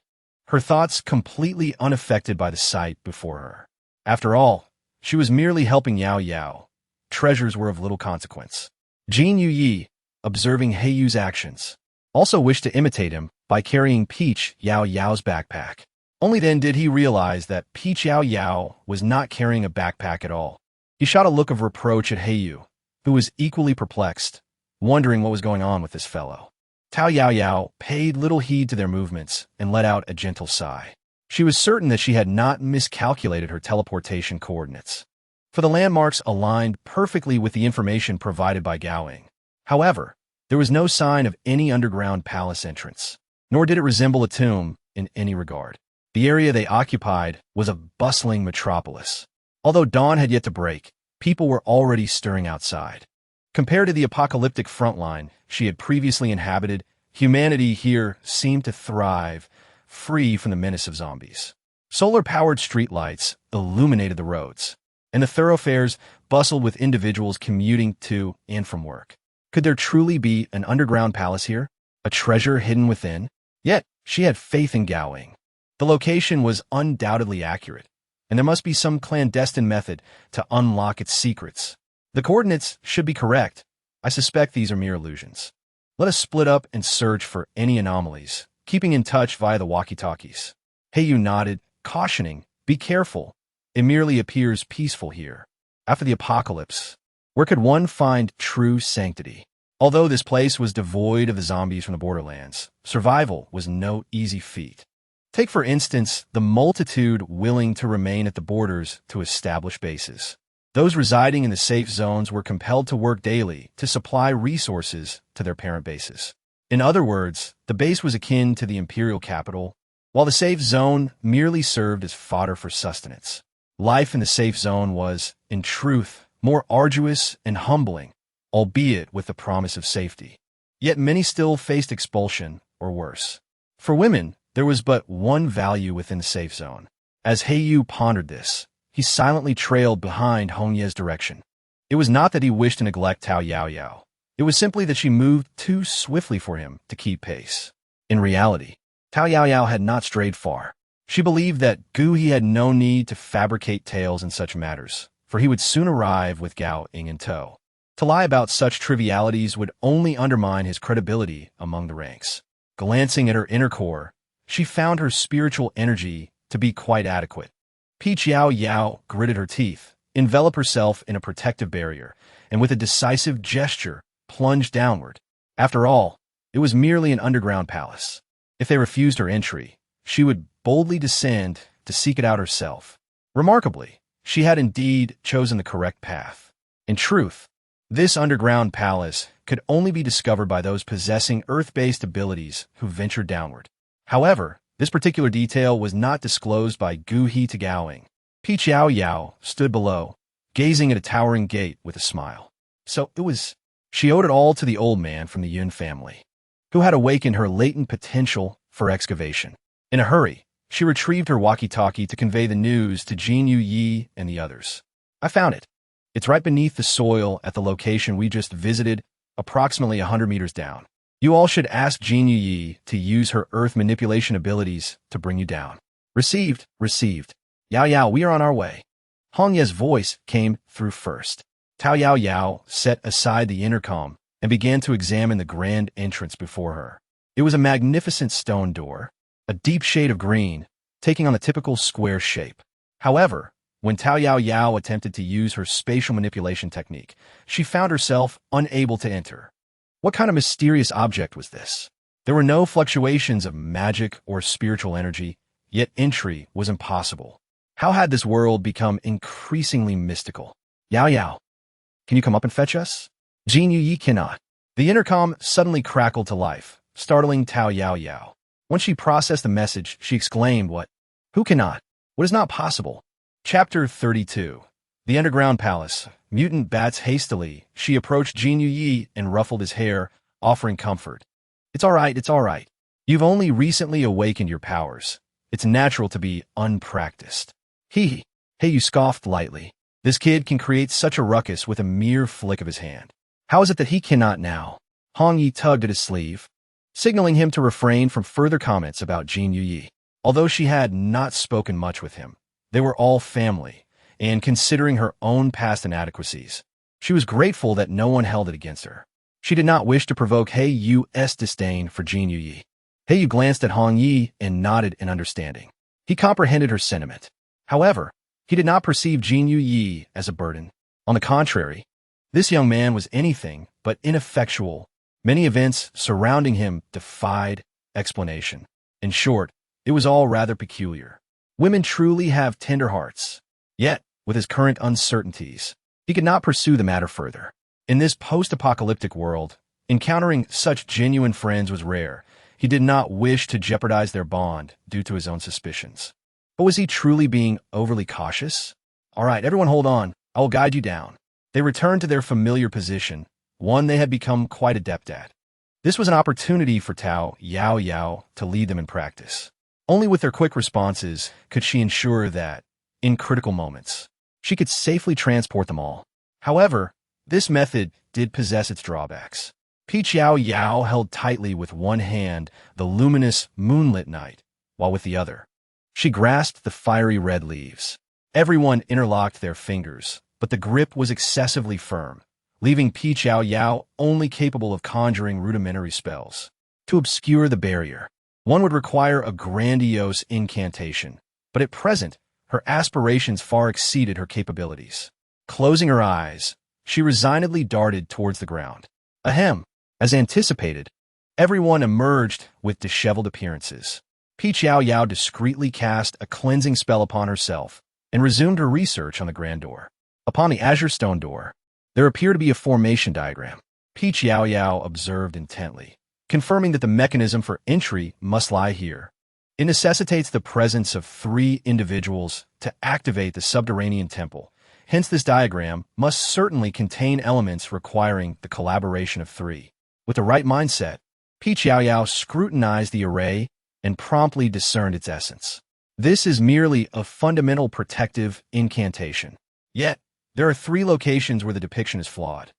her thoughts completely unaffected by the sight before her. After all, she was merely helping Yao Yao. Treasures were of little consequence. Jin Yu, observing Heiyu's actions, also wished to imitate him by carrying Yao Yao's backpack. Only then did he realize that Yao Yao was not carrying a backpack at all. He shot a look of reproach at Heiyu, who was equally perplexed, wondering what was going on with this fellow. Yao Yao paid little heed to their movements and let out a gentle sigh. She was certain that she had not miscalculated her teleportation coordinates, for the landmarks aligned perfectly with the information provided by Gaoing. However, there was no sign of any underground palace entrance, nor did it resemble a tomb in any regard. The area they occupied was a bustling metropolis. Although dawn had yet to break, people were already stirring outside. Compared to the apocalyptic frontline she had previously inhabited, humanity here seemed to thrive, free from the menace of zombies. Solar-powered streetlights illuminated the roads, and the thoroughfares bustled with individuals commuting to and from work. Could there truly be an underground palace here? A treasure hidden within? Yet, she had faith in Gaoing. The location was undoubtedly accurate, and there must be some clandestine method to unlock its secrets. The coordinates should be correct. I suspect these are mere illusions. Let us split up and search for any anomalies, keeping in touch via the walkie-talkies. Heiyu nodded, cautioning, "Be careful. It merely appears peaceful here. After the apocalypse, where could one find true sanctity?" Although this place was devoid of the zombies from the borderlands, survival was no easy feat. Take, for instance, the multitude willing to remain at the borders to establish bases. Those residing in the safe zones were compelled to work daily to supply resources to their parent bases. In other words, the base was akin to the imperial capital, while the safe zone merely served as fodder for sustenance. Life in the safe zone was, in truth, more arduous and humbling, albeit with the promise of safety. Yet many still faced expulsion, or worse. For women, there was but one value within the safe zone. As Heiyu pondered this, he silently trailed behind Hongye's direction. It was not that he wished to neglect Tao Yao Yao. It was simply that she moved too swiftly for him to keep pace. In reality, Tao Yao Yao had not strayed far. She believed that Gu He had no need to fabricate tales in such matters, for he would soon arrive with Gao Ying in tow. To lie about such trivialities would only undermine his credibility among the ranks. Glancing at her inner core, she found her spiritual energy to be quite adequate. Yao Yao gritted her teeth, enveloped herself in a protective barrier, and with a decisive gesture, plunged downward. After all, it was merely an underground palace. If they refused her entry, she would boldly descend to seek it out herself. Remarkably, she had indeed chosen the correct path. In truth, this underground palace could only be discovered by those possessing earth-based abilities who ventured downward. However, this particular detail was not disclosed by Gu He to Gao Ying. Yao Yao stood below, gazing at a towering gate with a smile. So it was. She owed it all to the old man from the Yun family, who had awakened her latent potential for excavation. In a hurry, she retrieved her walkie-talkie to convey the news to Jin Yu Yi and the others. I found it. It's right beneath the soil at the location we just visited, approximately 100 meters down. You all should ask Jin Yu Yi to use her earth manipulation abilities to bring you down. Received, received. Yao Yao, we are on our way. Hongye's voice came through first. Tao Yao Yao set aside the intercom and began to examine the grand entrance before her. It was a magnificent stone door, a deep shade of green, taking on the typical square shape. However, when Tao Yao Yao attempted to use her spatial manipulation technique, she found herself unable to enter. What kind of mysterious object was this? There were no fluctuations of magic or spiritual energy, yet entry was impossible. How had this world become increasingly mystical? Yao Yao, can you come up and fetch us? Jin Yu Yi cannot. The intercom suddenly crackled to life, startling Tao Yao Yao. Once she processed the message, she exclaimed, "What? Who cannot? What is not possible?" Chapter 32. The Underground Palace. Mutant bats hastily. She approached Jin Yu Yi and ruffled his hair, offering comfort. It's all right, it's all right. You've only recently awakened your powers. It's natural to be unpracticed. Hey, you scoffed lightly. This kid can create such a ruckus with a mere flick of his hand. How is it that he cannot now? Hong Yi tugged at his sleeve, signaling him to refrain from further comments about Jin Yu Yi. Although she had not spoken much with him, they were all family, and considering her own past inadequacies, she was grateful that no one held it against her. She did not wish to provoke Heiyu's disdain for Jin Yu Yi. Heiyu glanced at Hong Yi and nodded in understanding. He comprehended her sentiment. However, he did not perceive Jin Yu Yi as a burden. On the contrary, this young man was anything but ineffectual. Many events surrounding him defied explanation. In short, it was all rather peculiar. Women truly have tender hearts. Yet, with his current uncertainties, he could not pursue the matter further. In this post-apocalyptic world, encountering such genuine friends was rare. He did not wish to jeopardize their bond due to his own suspicions. But was he truly being overly cautious? All right, everyone hold on. I will guide you down. They returned to their familiar position, one they had become quite adept at. This was an opportunity for Tao Yao Yao to lead them in practice. Only with their quick responses could she ensure that, in critical moments, she could safely transport them all. However, this method did possess its drawbacks. Yao Yao held tightly with one hand the luminous, moonlit night, while with the other, she grasped the fiery red leaves. Everyone interlocked their fingers, but the grip was excessively firm, leaving Yao Yao only capable of conjuring rudimentary spells. To obscure the barrier, one would require a grandiose incantation, but at present, her aspirations far exceeded her capabilities. Closing her eyes, she resignedly darted towards the ground. Ahem! As anticipated, everyone emerged with disheveled appearances. Yao Yao discreetly cast a cleansing spell upon herself and resumed her research on the grand door. Upon the azure stone door, there appeared to be a formation diagram. Peach Yao Yao observed intently, confirming that the mechanism for entry must lie here. It necessitates the presence of 3 individuals to activate the subterranean temple. Hence, this diagram must certainly contain elements requiring the collaboration of 3. With the right mindset, Peach Yao Yao scrutinized the array and promptly discerned its essence. This is merely a fundamental protective incantation. Yet, there are 3 locations where the depiction is flawed.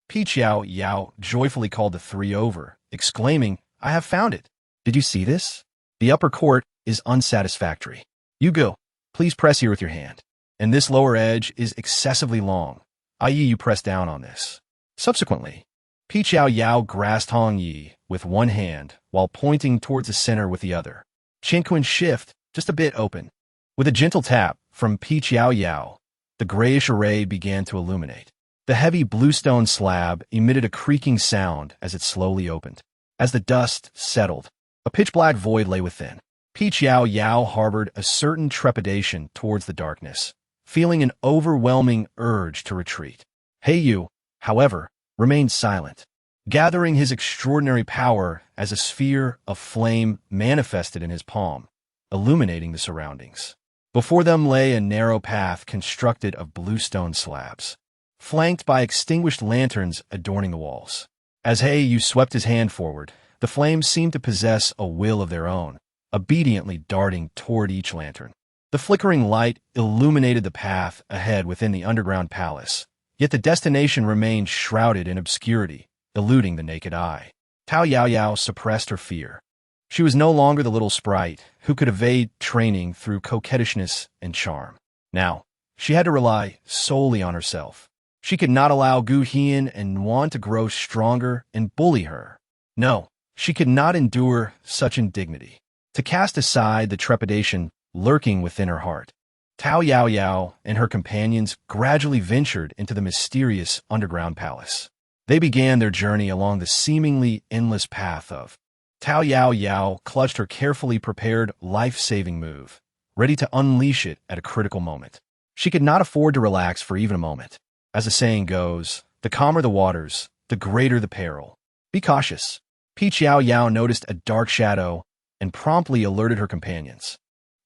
Peach Yao Yao joyfully called the 3 over, exclaiming, "I have found it. Did you see this? The upper court is unsatisfactory. You go. Please press here with your hand. And this lower edge is excessively long, i.e. you press down on this." Subsequently, Peach Yao Yao grasped Hong Yi with one hand while pointing towards the center with the other. Qinquan shift just a bit open. With a gentle tap from Peach Yao Yao, the grayish array began to illuminate. The heavy bluestone slab emitted a creaking sound as it slowly opened. As the dust settled, a pitch-black void lay within. Peach Yao Yao harbored a certain trepidation towards the darkness, feeling an overwhelming urge to retreat. He Yu, however, remained silent, gathering his extraordinary power as a sphere of flame manifested in his palm, illuminating the surroundings. Before them lay a narrow path constructed of bluestone slabs, flanked by extinguished lanterns adorning the walls. As He Yu swept his hand forward, the flames seemed to possess a will of their own, obediently darting toward each lantern. The flickering light illuminated the path ahead within the underground palace, yet the destination remained shrouded in obscurity, eluding the naked eye. Tao Yao Yao suppressed her fear. She was no longer the little sprite who could evade training through coquettishness and charm. Now, she had to rely solely on herself. She could not allow Gu Hian and Nuan to grow stronger and bully her. No, she could not endure such indignity. To cast aside the trepidation lurking within her heart, Tao Yao Yao and her companions gradually ventured into the mysterious underground palace. They began their journey along the seemingly endless path of. Tao Yao Yao clutched her carefully prepared life-saving move, ready to unleash it at a critical moment. She could not afford to relax for even a moment. As the saying goes, the calmer the waters, the greater the peril. Be cautious. Peach Yao Yao noticed a dark shadow and promptly alerted her companions,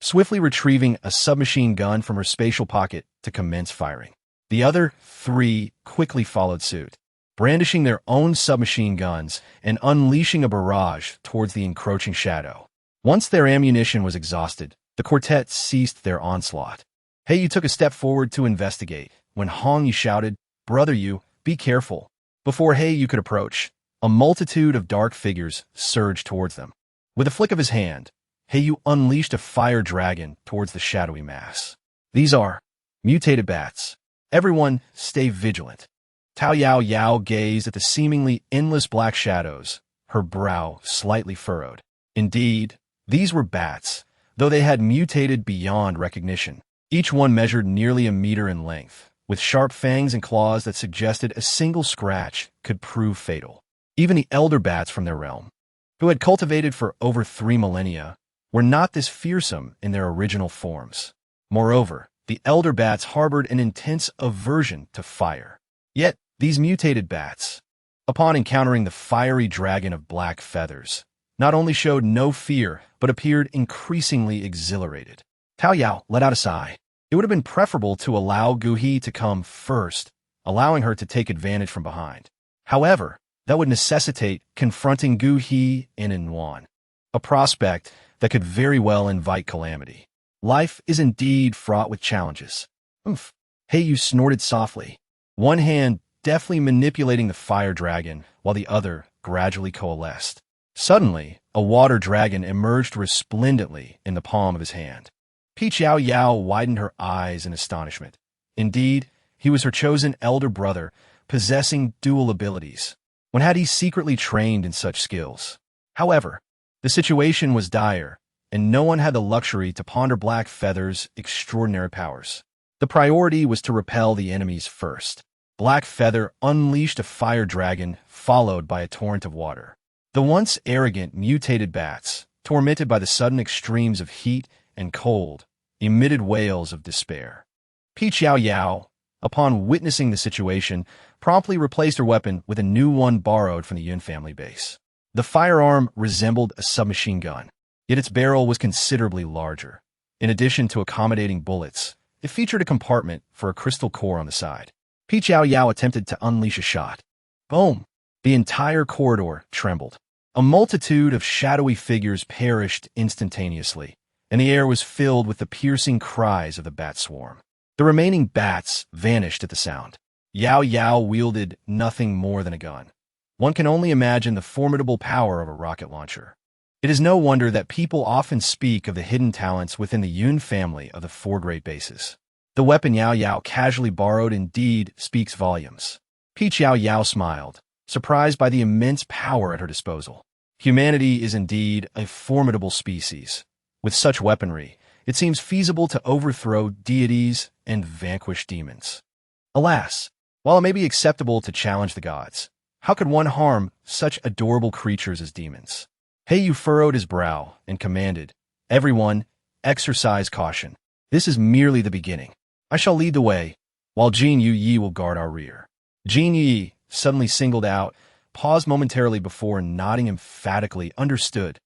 swiftly retrieving a submachine gun from her spatial pocket to commence firing. The other 3 quickly followed suit, brandishing their own submachine guns and unleashing a barrage towards the encroaching shadow. Once their ammunition was exhausted, the quartet ceased their onslaught. He Yu took a step forward to investigate, when Hong Yi shouted, "Brother Yu, be careful." Before He Yu could approach, a multitude of dark figures surged towards them. With a flick of his hand, He Yu unleashed a fire dragon towards the shadowy mass. These are mutated bats. Everyone stay vigilant. Tao Yao Yao gazed at the seemingly endless black shadows, her brow slightly furrowed. Indeed, these were bats, though they had mutated beyond recognition. Each one measured nearly a meter in length, with sharp fangs and claws that suggested a single scratch could prove fatal. Even the elder bats from their realm, who had cultivated for over 3 millennia, were not this fearsome in their original forms. Moreover, the elder bats harbored an intense aversion to fire. Yet, these mutated bats, upon encountering the fiery dragon of black feathers, not only showed no fear, but appeared increasingly exhilarated. Tao Yao let out a sigh. It would have been preferable to allow Gu He to come first, allowing her to take advantage from behind. However, that would necessitate confronting Gu He and Nuan, a prospect that could very well invite calamity. Life is indeed fraught with challenges. Oomph. He Yu snorted softly, one hand deftly manipulating the fire dragon while the other gradually coalesced. Suddenly, a water dragon emerged resplendently in the palm of his hand. Peach Yao Yao widened her eyes in astonishment. Indeed, he was her chosen elder brother, possessing dual abilities. When had he secretly trained in such skills? However, the situation was dire, and no one had the luxury to ponder Black Feather's extraordinary powers. The priority was to repel the enemies first. Black Feather unleashed a fire dragon, followed by a torrent of water. The once arrogant, mutated bats, tormented by the sudden extremes of heat and cold, emitted wails of despair. Peach Yao Yao, upon witnessing the situation, promptly replaced her weapon with a new one borrowed from the Yun family base. The firearm resembled a submachine gun, yet its barrel was considerably larger. In addition to accommodating bullets, it featured a compartment for a crystal core on the side. Yao Yao attempted to unleash a shot. Boom! The entire corridor trembled. A multitude of shadowy figures perished instantaneously, and the air was filled with the piercing cries of the bat swarm. The remaining bats vanished at the sound. Yao Yao wielded nothing more than a gun. One can only imagine the formidable power of a rocket launcher. It is no wonder that people often speak of the hidden talents within the Yun family of the four great bases. The weapon Yao Yao casually borrowed indeed speaks volumes. Yao Yao smiled, surprised by the immense power at her disposal. Humanity is indeed a formidable species. With such weaponry, it seems feasible to overthrow deities and vanquish demons. Alas, while it may be acceptable to challenge the gods, how could one harm such adorable creatures as demons? Yu furrowed his brow and commanded, "Everyone, exercise caution. This is merely the beginning. I shall lead the way, while Jin Yu Yi will guard our rear." Jin Yu Yi, suddenly singled out, paused momentarily before nodding emphatically, understood.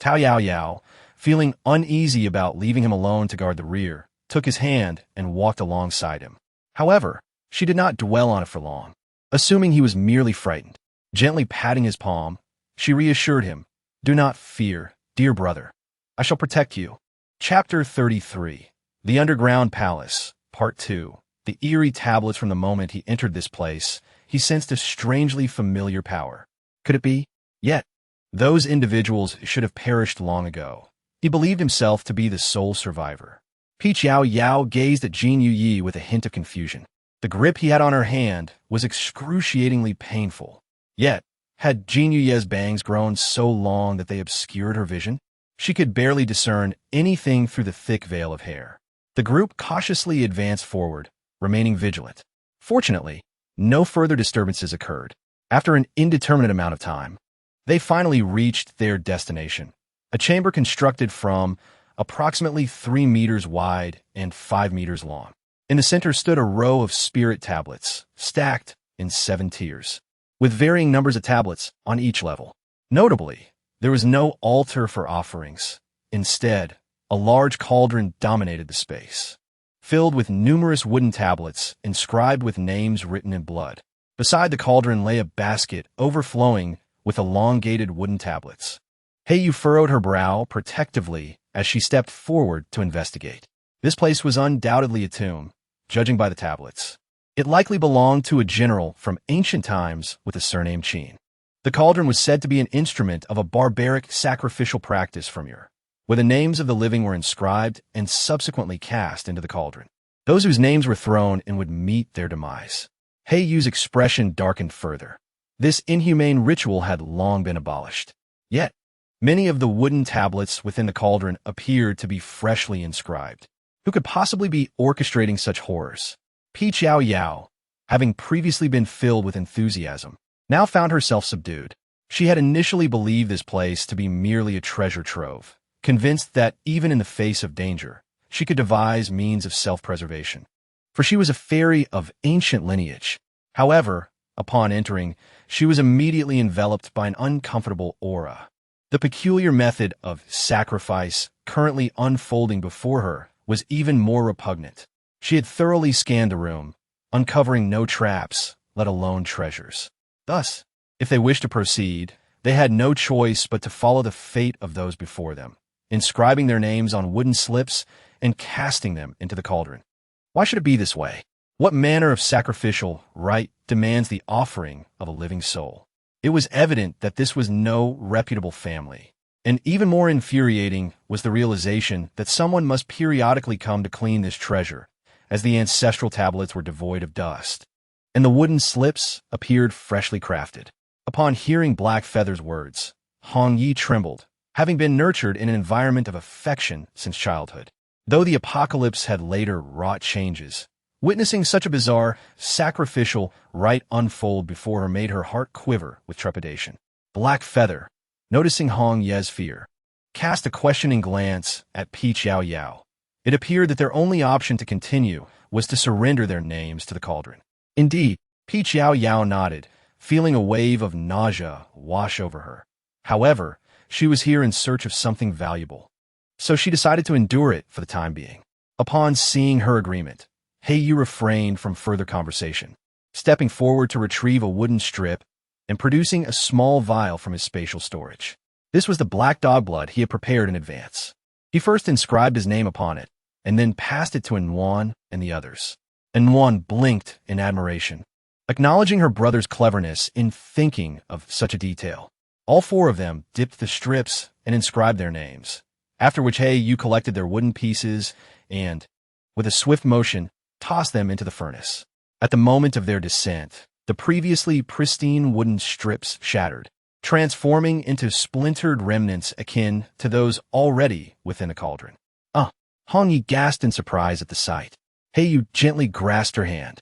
Yao Yao, feeling uneasy about leaving him alone to guard the rear, took his hand and walked alongside him. However, she did not dwell on it for long. Assuming he was merely frightened, gently patting his palm, she reassured him, "Do not fear, dear brother. I shall protect you." Chapter 33. The Underground Palace, Part 2. The eerie tablets. From the moment he entered this place, he sensed a strangely familiar power. Could it be? Yet, those individuals should have perished long ago. He believed himself to be the sole survivor. Yao Yao gazed at Jin Yu Yi with a hint of confusion. The grip he had on her hand was excruciatingly painful. Yet, had Jin Yu Yi's bangs grown so long that they obscured her vision? She could barely discern anything through the thick veil of hair. The group cautiously advanced forward, remaining vigilant. Fortunately, no further disturbances occurred. After an indeterminate amount of time, they finally reached their destination, a chamber constructed from approximately 3 meters wide and 5 meters long. In the center stood a row of spirit tablets, stacked in 7 tiers, with varying numbers of tablets on each level. Notably, there was no altar for offerings. Instead, a large cauldron dominated the space, filled with numerous wooden tablets inscribed with names written in blood. Beside the cauldron lay a basket overflowing with elongated wooden tablets. Yu furrowed her brow protectively as she stepped forward to investigate. This place was undoubtedly a tomb, judging by the tablets. It likely belonged to a general from ancient times with the surname Qin. The cauldron was said to be an instrument of a barbaric sacrificial practice from Ur, where the names of the living were inscribed and subsequently cast into the cauldron. Those whose names were thrown in would meet their demise. Yu's expression darkened further. This inhumane ritual had long been abolished. Yet, many of the wooden tablets within the cauldron appeared to be freshly inscribed. Who could possibly be orchestrating such horrors? Yao Yao, having previously been filled with enthusiasm, now found herself subdued. She had initially believed this place to be merely a treasure trove, convinced that even in the face of danger, she could devise means of self-preservation. For she was a fairy of ancient lineage. However, upon entering, she was immediately enveloped by an uncomfortable aura. The peculiar method of sacrifice currently unfolding before her was even more repugnant. She had thoroughly scanned the room, uncovering no traps, let alone treasures. Thus, if they wished to proceed, they had no choice but to follow the fate of those before them, inscribing their names on wooden slips and casting them into the cauldron. Why should it be this way? What manner of sacrificial rite demands the offering of a living soul? It was evident that this was no reputable family. And even more infuriating was the realization that someone must periodically come to clean this treasure, as the ancestral tablets were devoid of dust, and the wooden slips appeared freshly crafted. Upon hearing Black Feather's words, Hong Yi trembled, having been nurtured in an environment of affection since childhood. Though the apocalypse had later wrought changes, witnessing such a bizarre, sacrificial rite unfold before her made her heart quiver with trepidation. Black Feather, noticing Hong Ye's fear, cast a questioning glance at Yao Yao. It appeared that their only option to continue was to surrender their names to the cauldron. Indeed, Yao Yao nodded, feeling a wave of nausea wash over her. However, she was here in search of something valuable, so she decided to endure it for the time being. Upon seeing her agreement, Yu refrained from further conversation, stepping forward to retrieve a wooden strip and producing a small vial from his spatial storage. This was the black dog blood he had prepared in advance. He first inscribed his name upon it, and then passed it to Nwan and the others. Nwan blinked in admiration, acknowledging her brother's cleverness in thinking of such a detail. All four of them dipped the strips and inscribed their names, after which Yu collected their wooden pieces and, with a swift motion, tossed them into the furnace. At the moment of their descent, the previously pristine wooden strips shattered, transforming into splintered remnants akin to those already within the cauldron. Hong Yi gasped in surprise at the sight. Yu gently grasped her hand,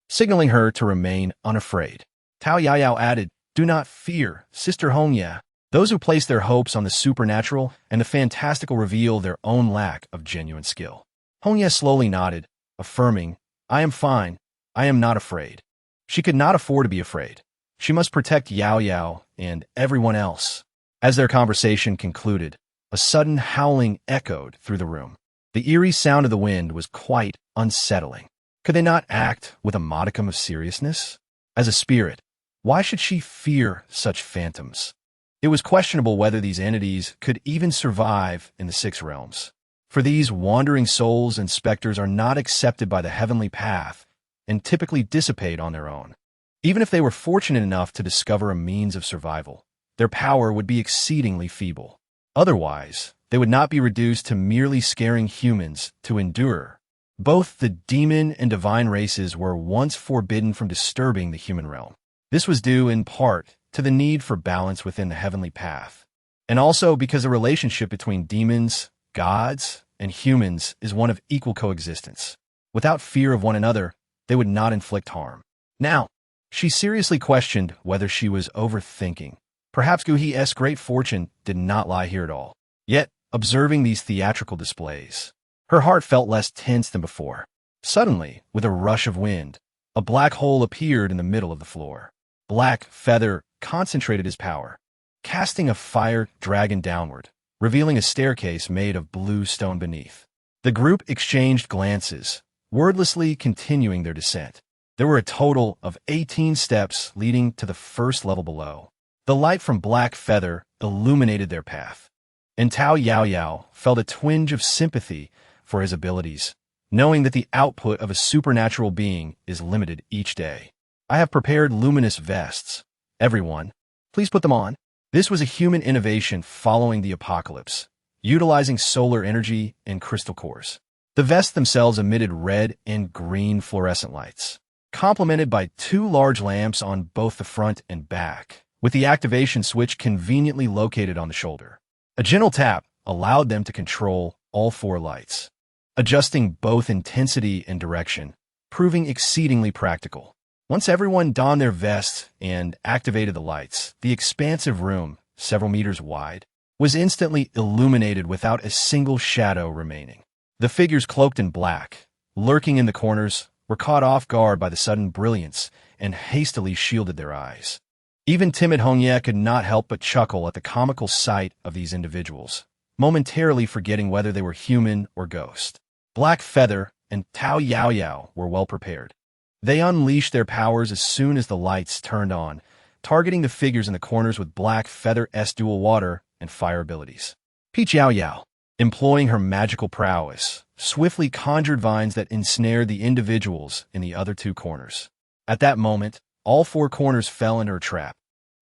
signaling her to remain unafraid. Yao Yao added, "Do not fear, Sister Hong Yi. Those who place their hopes on the supernatural and the fantastical reveal their own lack of genuine skill." Hong Yi slowly nodded, affirming, "I am fine. I am not afraid." She could not afford to be afraid. She must protect Yao Yao and everyone else. As their conversation concluded, a sudden howling echoed through the room. The eerie sound of the wind was quite unsettling. Could they not act with a modicum of seriousness? As a spirit, why should she fear such phantoms? It was questionable whether these entities could even survive in the six realms. For these wandering souls and specters are not accepted by the heavenly path and typically dissipate on their own. Even if they were fortunate enough to discover a means of survival, their power would be exceedingly feeble. Otherwise, they would not be reduced to merely scaring humans to endure. Both the demon and divine races were once forbidden from disturbing the human realm. This was due in part to the need for balance within the heavenly path, and also because the relationship between demons, gods, and humans is one of equal coexistence. Without fear of one another, they would not inflict harm. Now, she seriously questioned whether she was overthinking. Perhaps Gu He's great fortune did not lie here at all. Yet, observing these theatrical displays, her heart felt less tense than before. Suddenly, with a rush of wind, a black hole appeared in the middle of the floor. Black Feather concentrated his power, casting a fire dragon downward, revealing a staircase made of blue stone beneath. The group exchanged glances, wordlessly continuing their descent. There were a total of 18 steps leading to the first level below. The light from Black Feather illuminated their path, and Yao Yao felt a twinge of sympathy for his abilities, knowing that the output of a supernatural being is limited each day. "I have prepared luminous vests. Everyone, please put them on." This was a human innovation following the apocalypse, utilizing solar energy and crystal cores. The vests themselves emitted red and green fluorescent lights, complemented by two large lamps on both the front and back, with the activation switch conveniently located on the shoulder. A gentle tap allowed them to control all four lights, adjusting both intensity and direction, proving exceedingly practical. Once everyone donned their vests and activated the lights, the expansive room, several meters wide, was instantly illuminated without a single shadow remaining. The figures cloaked in black, lurking in the corners, were caught off guard by the sudden brilliance and hastily shielded their eyes. Even timid Hong Ye could not help but chuckle at the comical sight of these individuals, momentarily forgetting whether they were human or ghost. Black Feather and Yao Yao were well prepared. They unleashed their powers as soon as the lights turned on, targeting the figures in the corners with Black Feather's dual water and fire abilities. Yao Yao, employing her magical prowess, swiftly conjured vines that ensnared the individuals in the other two corners. At that moment, all four corners fell into her trap,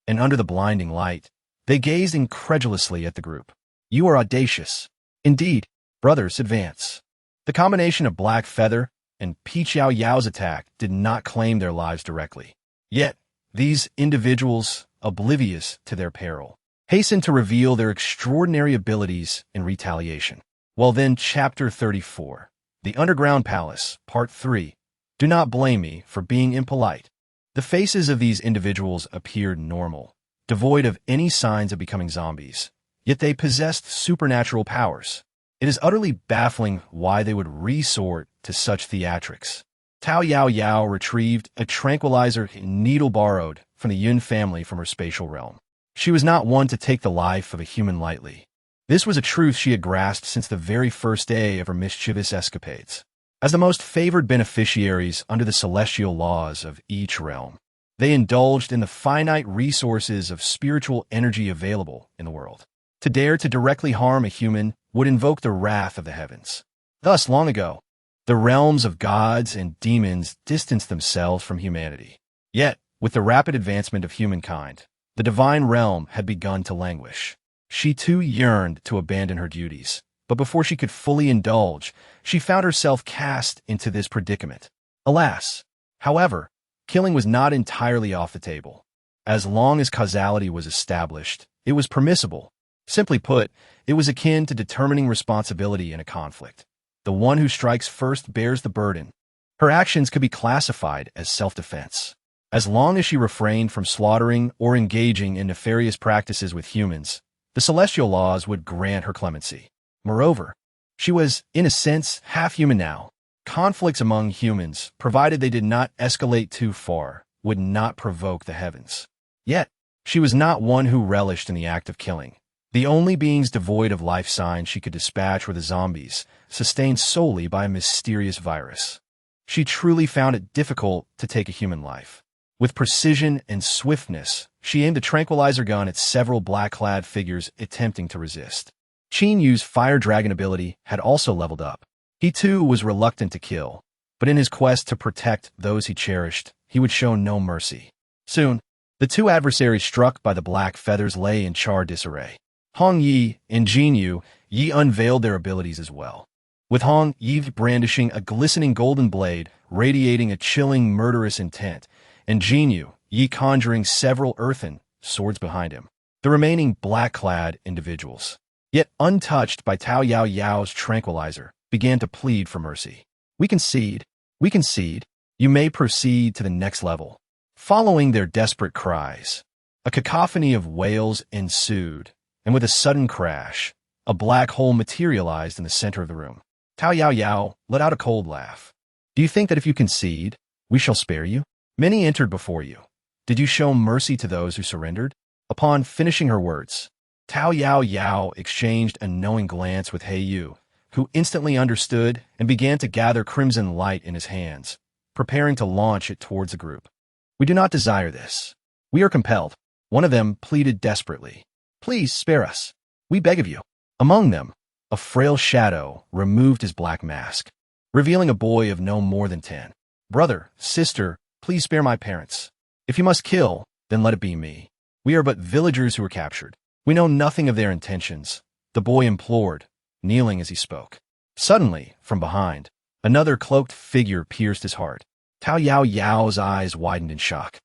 and under the blinding light, they gazed incredulously at the group. "You are audacious. Indeed, brothers, advance." The combination of Black Feather and Yao Yao's attack did not claim their lives directly. Yet, these individuals, oblivious to their peril, hastened to reveal their extraordinary abilities in retaliation. Well then, Chapter 34, The Underground Palace, Part 3. Do not blame me for being impolite. The faces of these individuals appeared normal, devoid of any signs of becoming zombies, yet they possessed supernatural powers. It is utterly baffling why they would resort to such theatrics. Yao Yao retrieved a tranquilizer needle borrowed from the Yun family from her spatial realm. She was not one to take the life of a human lightly. This was a truth she had grasped since the very first day of her mischievous escapades. As the most favored beneficiaries under the celestial laws of each realm, they indulged in the finite resources of spiritual energy available in the world. To dare to directly harm a human would invoke the wrath of the heavens. Thus, long ago, the realms of gods and demons distanced themselves from humanity. Yet, with the rapid advancement of humankind, the divine realm had begun to languish. She too yearned to abandon her duties, but before she could fully indulge, she found herself cast into this predicament. Alas, however, killing was not entirely off the table. As long as causality was established, it was permissible. Simply put, it was akin to determining responsibility in a conflict. The one who strikes first bears the burden. Her actions could be classified as self-defense. As long as she refrained from slaughtering or engaging in nefarious practices with humans, the celestial laws would grant her clemency. Moreover, she was, in a sense, half human now. Conflicts among humans, provided they did not escalate too far, would not provoke the heavens. Yet, she was not one who relished in the act of killing. The only beings devoid of life signs she could dispatch were the zombies, sustained solely by a mysterious virus. She truly found it difficult to take a human life. With precision and swiftness, she aimed a tranquilizer gun at several black-clad figures attempting to resist. Qin Yu's fire dragon ability had also leveled up. He too was reluctant to kill, but in his quest to protect those he cherished, he would show no mercy. Soon, the two adversaries struck by the black feathers lay in charred disarray. Hong Yi and Jin Yu unveiled their abilities as well. With Hong Yi brandishing a glistening golden blade, radiating a chilling, murderous intent, and Jin Yu conjuring several earthen swords behind him. The remaining black-clad individuals, yet untouched by Yao Yao's tranquilizer, began to plead for mercy. We concede. You may proceed to the next level. Following their desperate cries, a cacophony of wails ensued, and with a sudden crash, a black hole materialized in the center of the room. Yao Yao let out a cold laugh. Do you think that if you concede, we shall spare you? Many entered before you. Did you show mercy to those who surrendered? Upon finishing her words, Yao Yao exchanged a knowing glance with He Yu, who instantly understood and began to gather crimson light in his hands, preparing to launch it towards the group. We do not desire this. We are compelled. One of them pleaded desperately. Please spare us. We beg of you. Among them, a frail shadow removed his black mask, revealing a boy of no more than 10. Brother, sister, please spare my parents. If you must kill, then let it be me. We are but villagers who were captured. We know nothing of their intentions, the boy implored, kneeling as he spoke. Suddenly, from behind, another cloaked figure pierced his heart. Yao Yao's eyes widened in shock,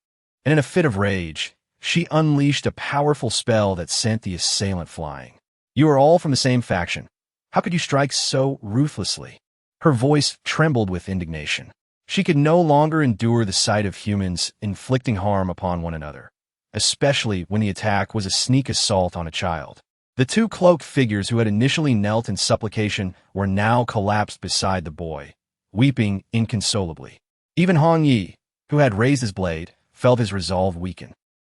and in a fit of rage, she unleashed a powerful spell that sent the assailant flying. You are all from the same faction. How could you strike so ruthlessly? Her voice trembled with indignation. She could no longer endure the sight of humans inflicting harm upon one another, especially when the attack was a sneak assault on a child. The two cloaked figures who had initially knelt in supplication were now collapsed beside the boy, weeping inconsolably. Even Hong Yi, who had raised his blade, felt his resolve weaken.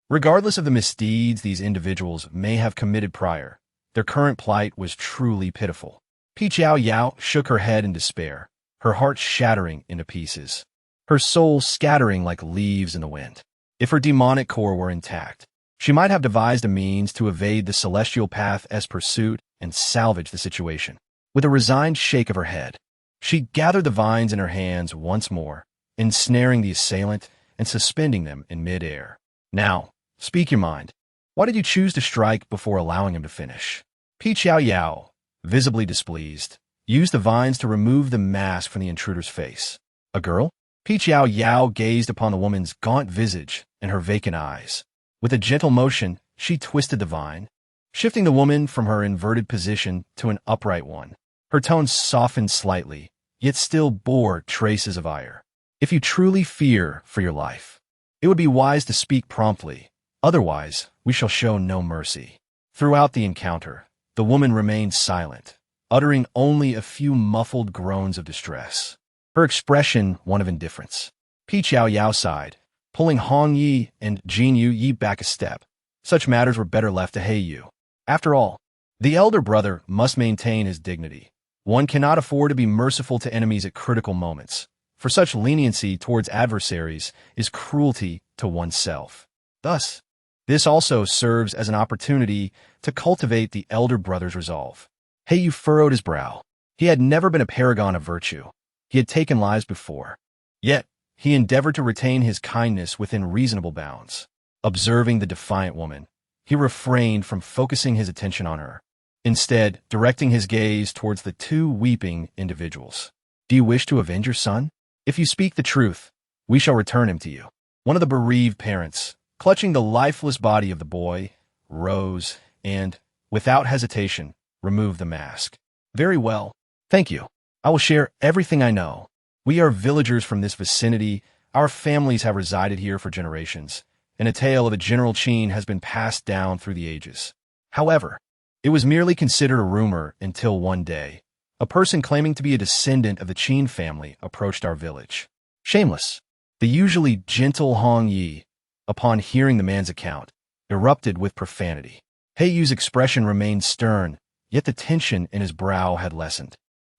Regardless of the misdeeds these individuals may have committed prior, their current plight was truly pitiful. Yao Yao shook her head in despair, her heart shattering into pieces, her soul scattering like leaves in the wind. If her demonic core were intact, she might have devised a means to evade the celestial path as pursuit and salvage the situation. With a resigned shake of her head, she gathered the vines in her hands once more, ensnaring the assailant and suspending them in mid-air. Now, speak your mind. Why did you choose to strike before allowing him to finish? Yao Yao, visibly displeased, used the vines to remove the mask from the intruder's face. A girl? Yao Yao gazed upon the woman's gaunt visage and her vacant eyes. With a gentle motion, she twisted the vine, shifting the woman from her inverted position to an upright one. Her tone softened slightly, yet still bore traces of ire. If you truly fear for your life, it would be wise to speak promptly. Otherwise, we shall show no mercy. Throughout the encounter, the woman remained silent, uttering only a few muffled groans of distress. Her expression one of indifference. Yao Yao sighed, pulling Hong Yi and Jin Yi back a step. Such matters were better left to Yu. After all, the elder brother must maintain his dignity. One cannot afford to be merciful to enemies at critical moments, for such leniency towards adversaries is cruelty to oneself. Thus, this also serves as an opportunity to cultivate the elder brother's resolve. Yu furrowed his brow. He had never been a paragon of virtue. He had taken lives before. Yet, he endeavored to retain his kindness within reasonable bounds. Observing the defiant woman, he refrained from focusing his attention on her, instead directing his gaze towards the two weeping individuals. Do you wish to avenge your son? If you speak the truth, we shall return him to you. One of the bereaved parents, clutching the lifeless body of the boy, rose and, without hesitation, removed the mask. Very well. Thank you. I will share everything I know. We are villagers from this vicinity. Our families have resided here for generations, and a tale of a General Qin has been passed down through the ages. However, it was merely considered a rumor until one day, a person claiming to be a descendant of the Qin family approached our village. Shameless. The usually gentle Hong Yi, upon hearing the man's account, erupted with profanity. Yu's expression remained stern, yet the tension in his brow had lessened.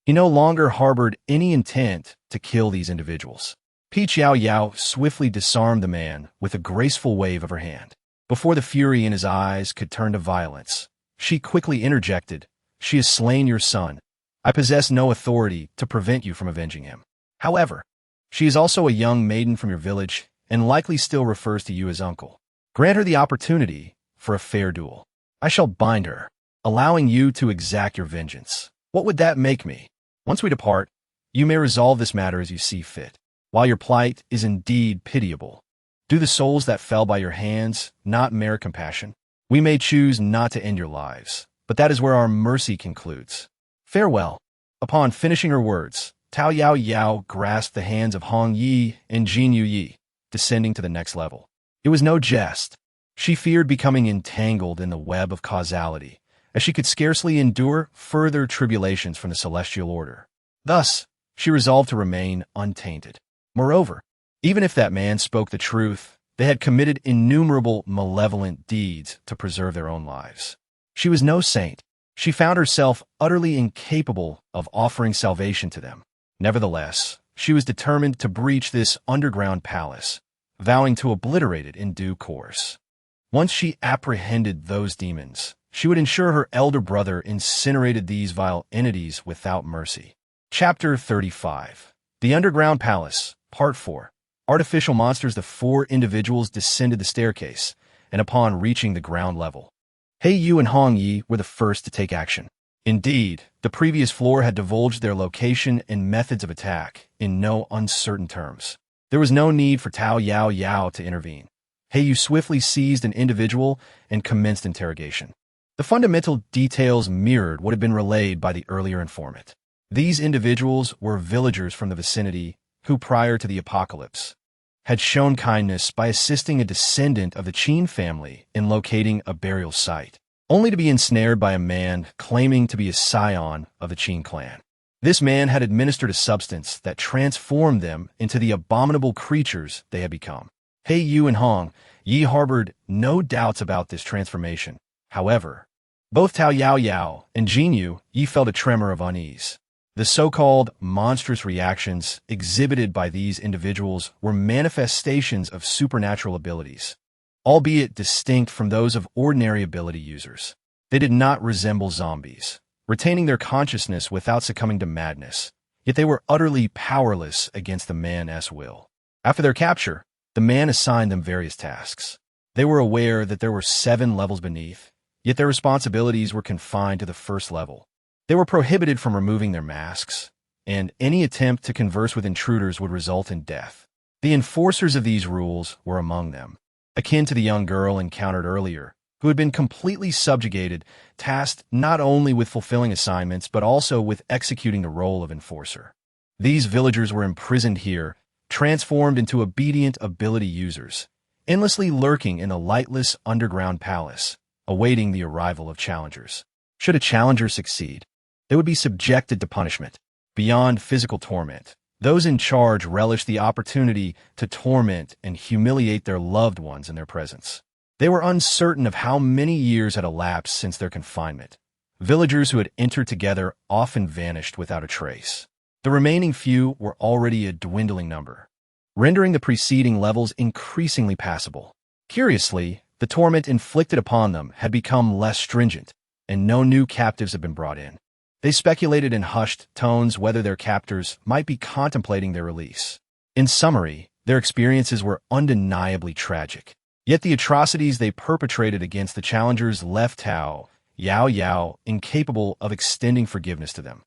He no longer harbored any intent to kill these individuals. Yao Yao swiftly disarmed the man with a graceful wave of her hand. Before the fury in his eyes could turn to violence, she quickly interjected, "She has slain your son. I possess no authority to prevent you from avenging him. However, she is also a young maiden from your village and likely still refers to you as uncle. Grant her the opportunity for a fair duel. I shall bind her, allowing you to exact your vengeance. What would that make me? Once we depart, you may resolve this matter as you see fit. While your plight is indeed pitiable, do the souls that fell by your hands not merit compassion? We may choose not to end your lives, but that is where our mercy concludes. Farewell." Upon finishing her words, Yao Yao grasped the hands of Hong Yi and Jin Yi, descending to the next level. It was no jest. She feared becoming entangled in the web of causality, as she could scarcely endure further tribulations from the celestial order. Thus, she resolved to remain untainted. Moreover, even if that man spoke the truth, they had committed innumerable malevolent deeds to preserve their own lives. She was no saint. She found herself utterly incapable of offering salvation to them. Nevertheless, she was determined to breach this underground palace, vowing to obliterate it in due course. Once she apprehended those demons, she would ensure her elder brother incinerated these vile entities without mercy. Chapter 35. The Underground Palace, Part 4. Artificial monsters. The four individuals descended the staircase, and upon reaching the ground level, Yu and Hong Yi were the first to take action. Indeed, the previous floor had divulged their location and methods of attack in no uncertain terms. There was no need for Yao Yao to intervene. Yu swiftly seized an individual and commenced interrogation. The fundamental details mirrored what had been relayed by the earlier informant. These individuals were villagers from the vicinity who, prior to the apocalypse, had shown kindness by assisting a descendant of the Qin family in locating a burial site, only to be ensnared by a man claiming to be a scion of the Qin clan. This man had administered a substance that transformed them into the abominable creatures they had become. Yu and Hong Yi harbored no doubts about this transformation. However, both Yao Yao and Jin Yi felt a tremor of unease. The so-called monstrous reactions exhibited by these individuals were manifestations of supernatural abilities, albeit distinct from those of ordinary ability users. They did not resemble zombies, retaining their consciousness without succumbing to madness, yet they were utterly powerless against the man's will. After their capture, the man assigned them various tasks. They were aware that there were 7 levels beneath, yet their responsibilities were confined to the first level. They were prohibited from removing their masks, and any attempt to converse with intruders would result in death. The enforcers of these rules were among them, akin to the young girl encountered earlier, who had been completely subjugated, tasked not only with fulfilling assignments but also with executing the role of enforcer. These villagers were imprisoned here, transformed into obedient ability users, endlessly lurking in a lightless underground palace, awaiting the arrival of challengers. Should a challenger succeed, they would be subjected to punishment. Beyond physical torment, those in charge relished the opportunity to torment and humiliate their loved ones in their presence. They were uncertain of how many years had elapsed since their confinement. Villagers who had entered together often vanished without a trace. The remaining few were already a dwindling number, rendering the preceding levels increasingly passable. Curiously, the torment inflicted upon them had become less stringent, and no new captives had been brought in. They speculated in hushed tones whether their captors might be contemplating their release. In summary, their experiences were undeniably tragic. Yet the atrocities they perpetrated against the challengers left Yao Yao incapable of extending forgiveness to them.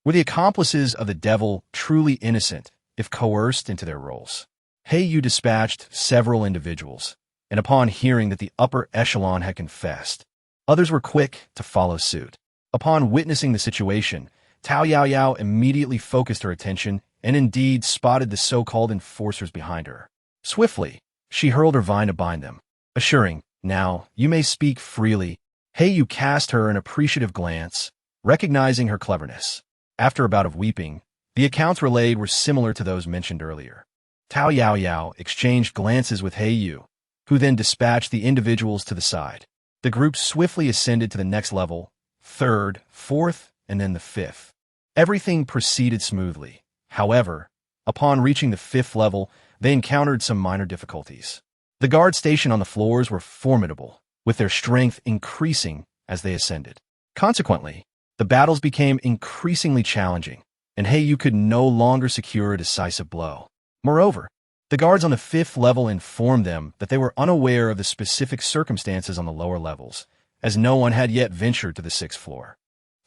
Were the accomplices of the devil truly innocent if coerced into their roles? Yu dispatched several individuals, and upon hearing that the upper echelon had confessed, others were quick to follow suit. Upon witnessing the situation, Yao Yao immediately focused her attention and indeed spotted the so-called enforcers behind her. Swiftly, she hurled her vine to bind them, assuring, "Now, you may speak freely." Yu cast her an appreciative glance, recognizing her cleverness. After a bout of weeping, the accounts relayed were similar to those mentioned earlier. Yao Yao exchanged glances with Yu, who then dispatched the individuals to the side. The group swiftly ascended to the next level, third, fourth, and then the fifth. Everything proceeded smoothly. However, upon reaching the fifth level, they encountered some minor difficulties. The guard stationed on the floors were formidable, with their strength increasing as they ascended. Consequently, the battles became increasingly challenging, and Yu could no longer secure a decisive blow. Moreover, the guards on the fifth level informed them that they were unaware of the specific circumstances on the lower levels, as no one had yet ventured to the sixth floor.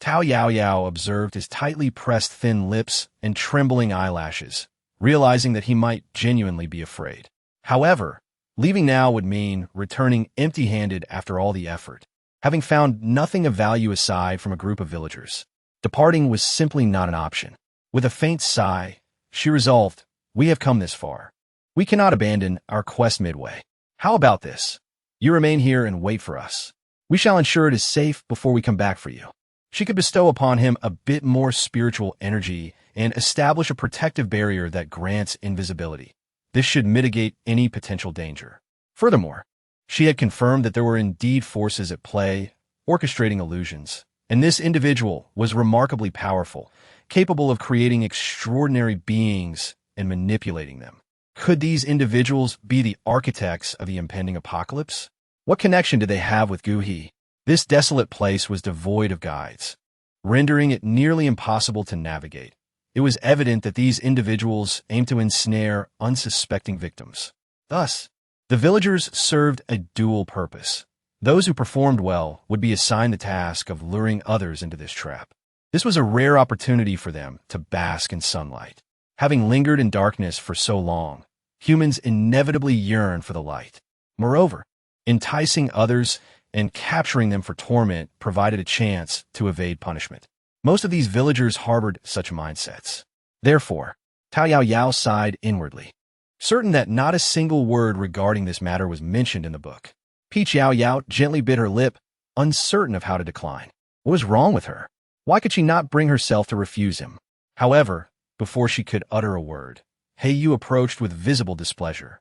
Yao Yao observed his tightly pressed thin lips and trembling eyelashes, realizing that he might genuinely be afraid. However, leaving now would mean returning empty-handed after all the effort, having found nothing of value aside from a group of villagers. Departing was simply not an option. With a faint sigh, she resolved, "We have come this far. We cannot abandon our quest midway. How about this? You remain here and wait for us. We shall ensure it is safe before we come back for you." She could bestow upon him a bit more spiritual energy and establish a protective barrier that grants invisibility. This should mitigate any potential danger. Furthermore, she had confirmed that there were indeed forces at play, orchestrating illusions, and this individual was remarkably powerful, capable of creating extraordinary beings and manipulating them. Could these individuals be the architects of the impending apocalypse? What connection did they have with Guhi? This desolate place was devoid of guides, rendering it nearly impossible to navigate. It was evident that these individuals aimed to ensnare unsuspecting victims. Thus, the villagers served a dual purpose. Those who performed well would be assigned the task of luring others into this trap. This was a rare opportunity for them to bask in sunlight. Having lingered in darkness for so long, humans inevitably yearn for the light. Moreover, enticing others and capturing them for torment provided a chance to evade punishment. Most of these villagers harbored such mindsets. Therefore, Yao Yao sighed inwardly, certain that not a single word regarding this matter was mentioned in the book. Yao Yao gently bit her lip, uncertain of how to decline. What was wrong with her? Why could she not bring herself to refuse him? However, before she could utter a word, Yu approached with visible displeasure.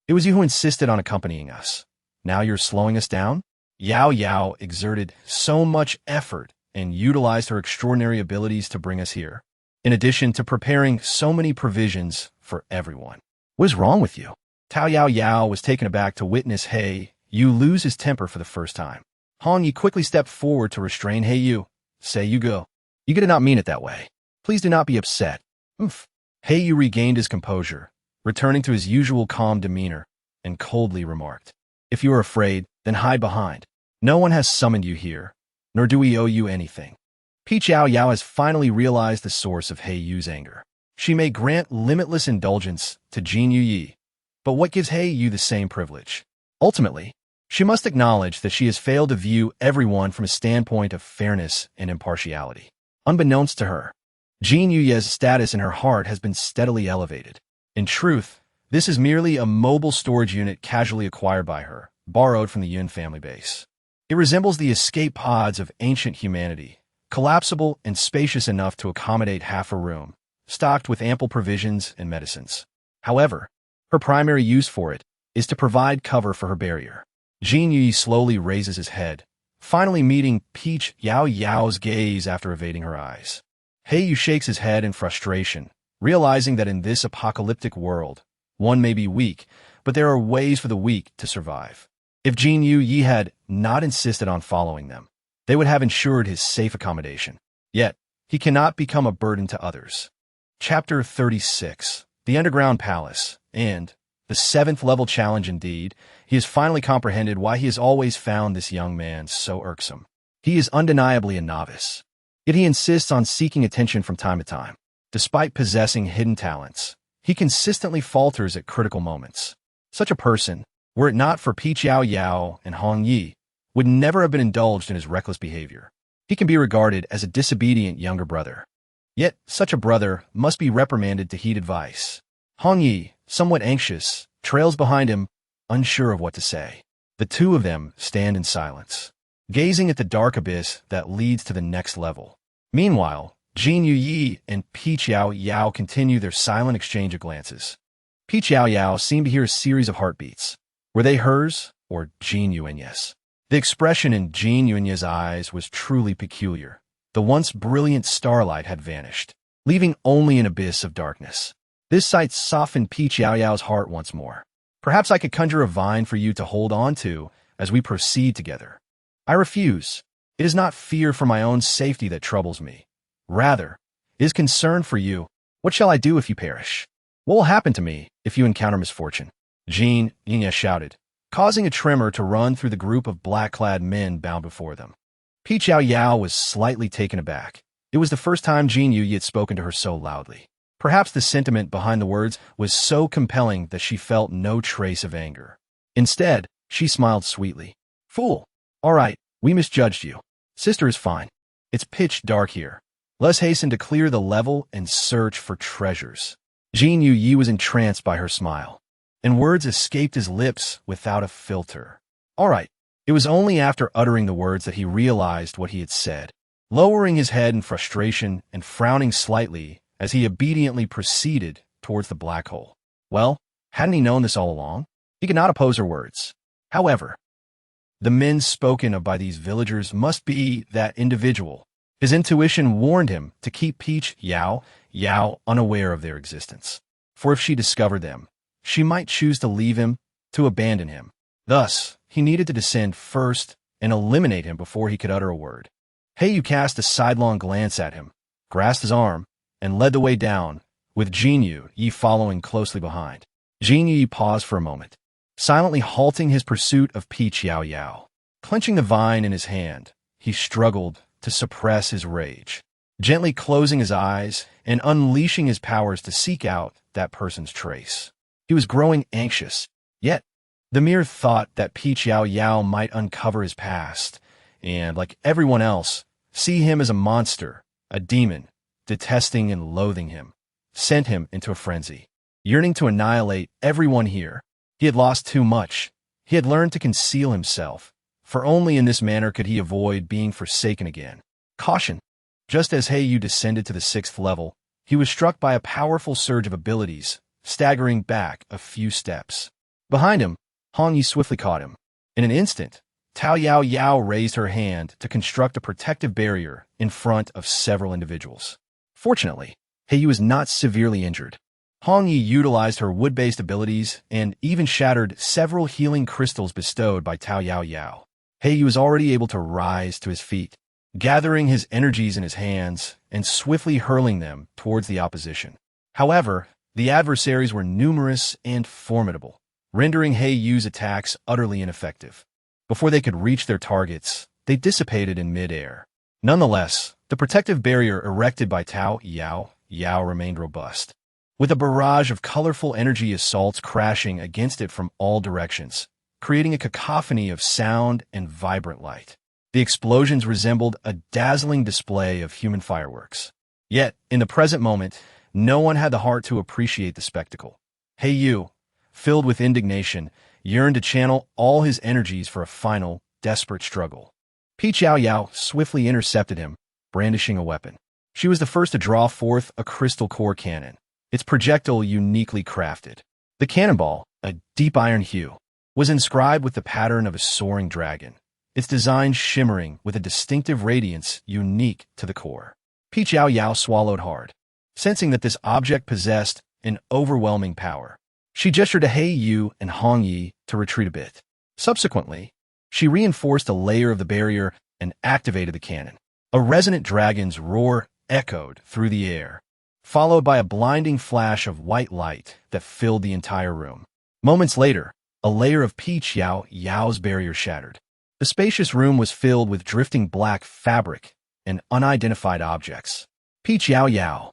"It was you who insisted on accompanying us. Now you're slowing us down?" Yao Yao exerted so much effort and utilized her extraordinary abilities to bring us here, in addition to preparing so many provisions for everyone. What is wrong with you? Yao Yao was taken aback to witness Yu lose his temper for the first time. Hong Yi quickly stepped forward to restrain Yu. "Say you go. You did not mean it that way. Please do not be upset." Oof. Yu regained his composure, returning to his usual calm demeanor, and coldly remarked, "If you are afraid, then hide behind. No one has summoned you here, nor do we owe you anything." Yao Yao has finally realized the source of Yu's anger. She may grant limitless indulgence to Jin Yi, but what gives Yu the same privilege? Ultimately, she must acknowledge that she has failed to view everyone from a standpoint of fairness and impartiality. Unbeknownst to her, Jin Yuye's status in her heart has been steadily elevated. In truth, this is merely a mobile storage unit casually acquired by her, borrowed from the Yun family base. It resembles the escape pods of ancient humanity, collapsible and spacious enough to accommodate half a room, stocked with ample provisions and medicines. However, her primary use for it is to provide cover for her barrier. Jin Yi slowly raises his head, finally meeting Peach Yao Yao's gaze after evading her eyes. He Yu shakes his head in frustration, realizing that in this apocalyptic world, one may be weak, but there are ways for the weak to survive. If Jin Yi had not insisted on following them, they would have ensured his safe accommodation. Yet, he cannot become a burden to others. Chapter 36. The Underground Palace, and the 7th level challenge indeed. He has finally comprehended why he has always found this young man so irksome. He is undeniably a novice, yet he insists on seeking attention from time to time. Despite possessing hidden talents, he consistently falters at critical moments. Such a person, were it not for Peach Yao Yao and Hong Yi, would never have been indulged in his reckless behavior. He can be regarded as a disobedient younger brother. Yet, such a brother must be reprimanded to heed advice. Hong Yi, somewhat anxious, trails behind him, unsure of what to say. The two of them stand in silence, gazing at the dark abyss that leads to the next level. Meanwhile, Jin Yi and Peach Yao Yao continue their silent exchange of glances. Peach Yao Yao seemed to hear a series of heartbeats. Were they hers or Jin Yuanye's? The expression in Jin Yuanye's eyes was truly peculiar. The once brilliant starlight had vanished, leaving only an abyss of darkness. This sight softened Peach Yao Yao's heart once more. Perhaps I could conjure a vine for you to hold on to as we proceed together. I refuse. It is not fear for my own safety that troubles me. Rather, it is concern for you. What shall I do if you perish? What will happen to me if you encounter misfortune? Jin Yuanye shouted, causing a tremor to run through the group of black-clad men bound before them. Peach Yao Yao was slightly taken aback. It was the first time Jin Yuye had spoken to her so loudly. Perhaps the sentiment behind the words was so compelling that she felt no trace of anger. Instead, she smiled sweetly. Fool! All right, we misjudged you. Sister is fine. It's pitch dark here. Let's hasten to clear the level and search for treasures. Jin Yuye was entranced by her smile, and words escaped his lips without a filter. All right. It was only after uttering the words that he realized what he had said, lowering his head in frustration and frowning slightly as he obediently proceeded towards the black hole. Well, hadn't he known this all along? He could not oppose her words. However, the men spoken of by these villagers must be that individual. His intuition warned him to keep Peach Yao Yao unaware of their existence. For if she discovered them, she might choose to leave him, to abandon him. Thus, he needed to descend first and eliminate him before he could utter a word. He Yu cast a sidelong glance at him, grasped his arm, and led the way down, with Jin Yi following closely behind. Jin Yi paused for a moment, silently halting his pursuit of Peach Yao Yao. Clenching the vine in his hand, he struggled to suppress his rage, gently closing his eyes and unleashing his powers to seek out that person's trace. He was growing anxious, yet the mere thought that Peach Yao Yao might uncover his past and, like everyone else, see him as a monster, a demon, detesting and loathing him, sent him into a frenzy, yearning to annihilate everyone here. He had lost too much. He had learned to conceal himself, for only in this manner could he avoid being forsaken again. Caution! Just as He Yu descended to the 6th level, he was struck by a powerful surge of abilities, staggering back a few steps. Behind him, Hong Yi swiftly caught him. In an instant, Tao Yao Yao raised her hand to construct a protective barrier in front of several individuals. Fortunately, He Yu was not severely injured. Hong Yi utilized her wood-based abilities and even shattered several healing crystals bestowed by Tao Yao Yao. He Yu was already able to rise to his feet, gathering his energies in his hands and swiftly hurling them towards the opposition. However, the adversaries were numerous and formidable, rendering He Yu's attacks utterly ineffective. Before they could reach their targets, they dissipated in mid-air. Nonetheless, the protective barrier erected by Tao Yao Yao remained robust, with a barrage of colorful energy assaults crashing against it from all directions, creating a cacophony of sound and vibrant light. The explosions resembled a dazzling display of human fireworks. Yet, in the present moment, no one had the heart to appreciate the spectacle. He Yu, filled with indignation, yearned to channel all his energies for a final, desperate struggle. Peach Yao Yao swiftly intercepted him, brandishing a weapon. She was the first to draw forth a crystal core cannon, its projectile uniquely crafted. The cannonball, a deep iron hue, was inscribed with the pattern of a soaring dragon, its design shimmering with a distinctive radiance unique to the core. Peach Yao Yao swallowed hard, sensing that this object possessed an overwhelming power. She gestured to He Yu and Hong Yi to retreat a bit. Subsequently, she reinforced a layer of the barrier and activated the cannon. A resonant dragon's roar echoed through the air, followed by a blinding flash of white light that filled the entire room. Moments later, a layer of Peach Yao Yao's barrier shattered. The spacious room was filled with drifting black fabric and unidentified objects. Peach Yao Yao.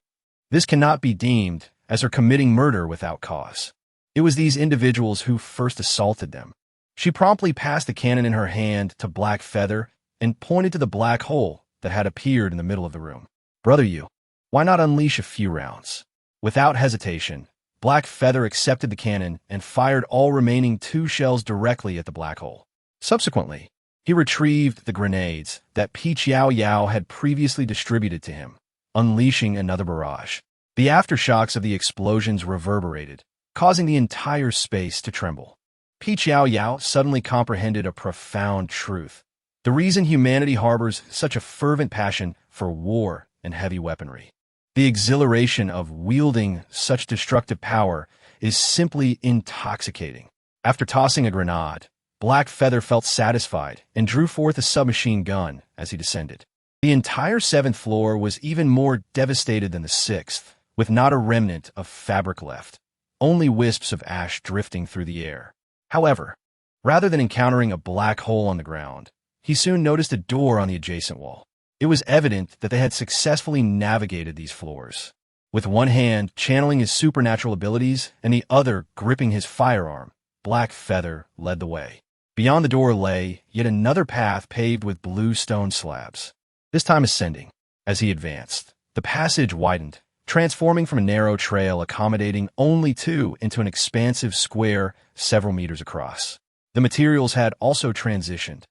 This cannot be deemed as her committing murder without cause. It was these individuals who first assaulted them. She promptly passed the cannon in her hand to Black Feather and pointed to the black hole that had appeared in the middle of the room. Brother Yu, why not unleash a few rounds? Without hesitation, Black Feather accepted the cannon and fired all remaining 2 shells directly at the black hole. Subsequently, he retrieved the grenades that Peach Yao Yao had previously distributed to him, unleashing another barrage. The aftershocks of the explosions reverberated, causing the entire space to tremble. Peach Yao Yao suddenly comprehended a profound truth: the reason humanity harbors such a fervent passion for war and heavy weaponry. The exhilaration of wielding such destructive power is simply intoxicating. After tossing a grenade, Black Feather felt satisfied and drew forth a submachine gun as he descended. The entire 7th floor was even more devastated than the 6th, with not a remnant of fabric left, only wisps of ash drifting through the air. However, rather than encountering a black hole on the ground, he soon noticed a door on the adjacent wall. It was evident that they had successfully navigated these floors. With one hand channeling his supernatural abilities and the other gripping his firearm, Black Feather led the way. Beyond the door lay yet another path paved with blue stone slabs, this time ascending. As he advanced, the passage widened, transforming from a narrow trail accommodating only 2 into an expansive square several meters across. The materials had also transitioned,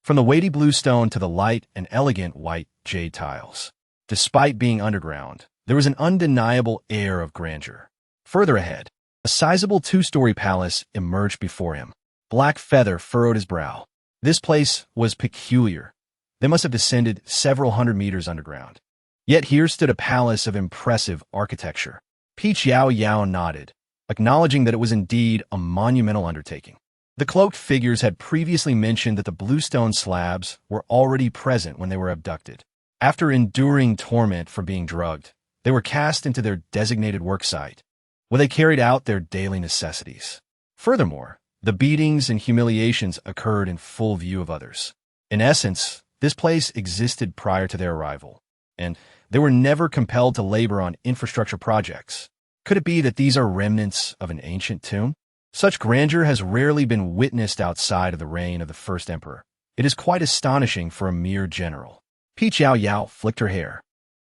from the weighty blue stone to the light and elegant white jade tiles. Despite being underground, there was an undeniable air of grandeur. Further ahead, a sizable 2-story palace emerged before him. Black Feather furrowed his brow. This place was peculiar. They must have descended several hundred meters underground. Yet here stood a palace of impressive architecture. Peach Yao Yao nodded, acknowledging that it was indeed a monumental undertaking. The cloaked figures had previously mentioned that the bluestone slabs were already present when they were abducted. After enduring torment for being drugged, they were cast into their designated worksite, where they carried out their daily necessities. Furthermore, the beatings and humiliations occurred in full view of others. In essence, this place existed prior to their arrival, and they were never compelled to labor on infrastructure projects. Could it be that these are remnants of an ancient tomb? Such grandeur has rarely been witnessed outside of the reign of the first emperor. It is quite astonishing for a mere general. Peach Yao Yao flicked her hair,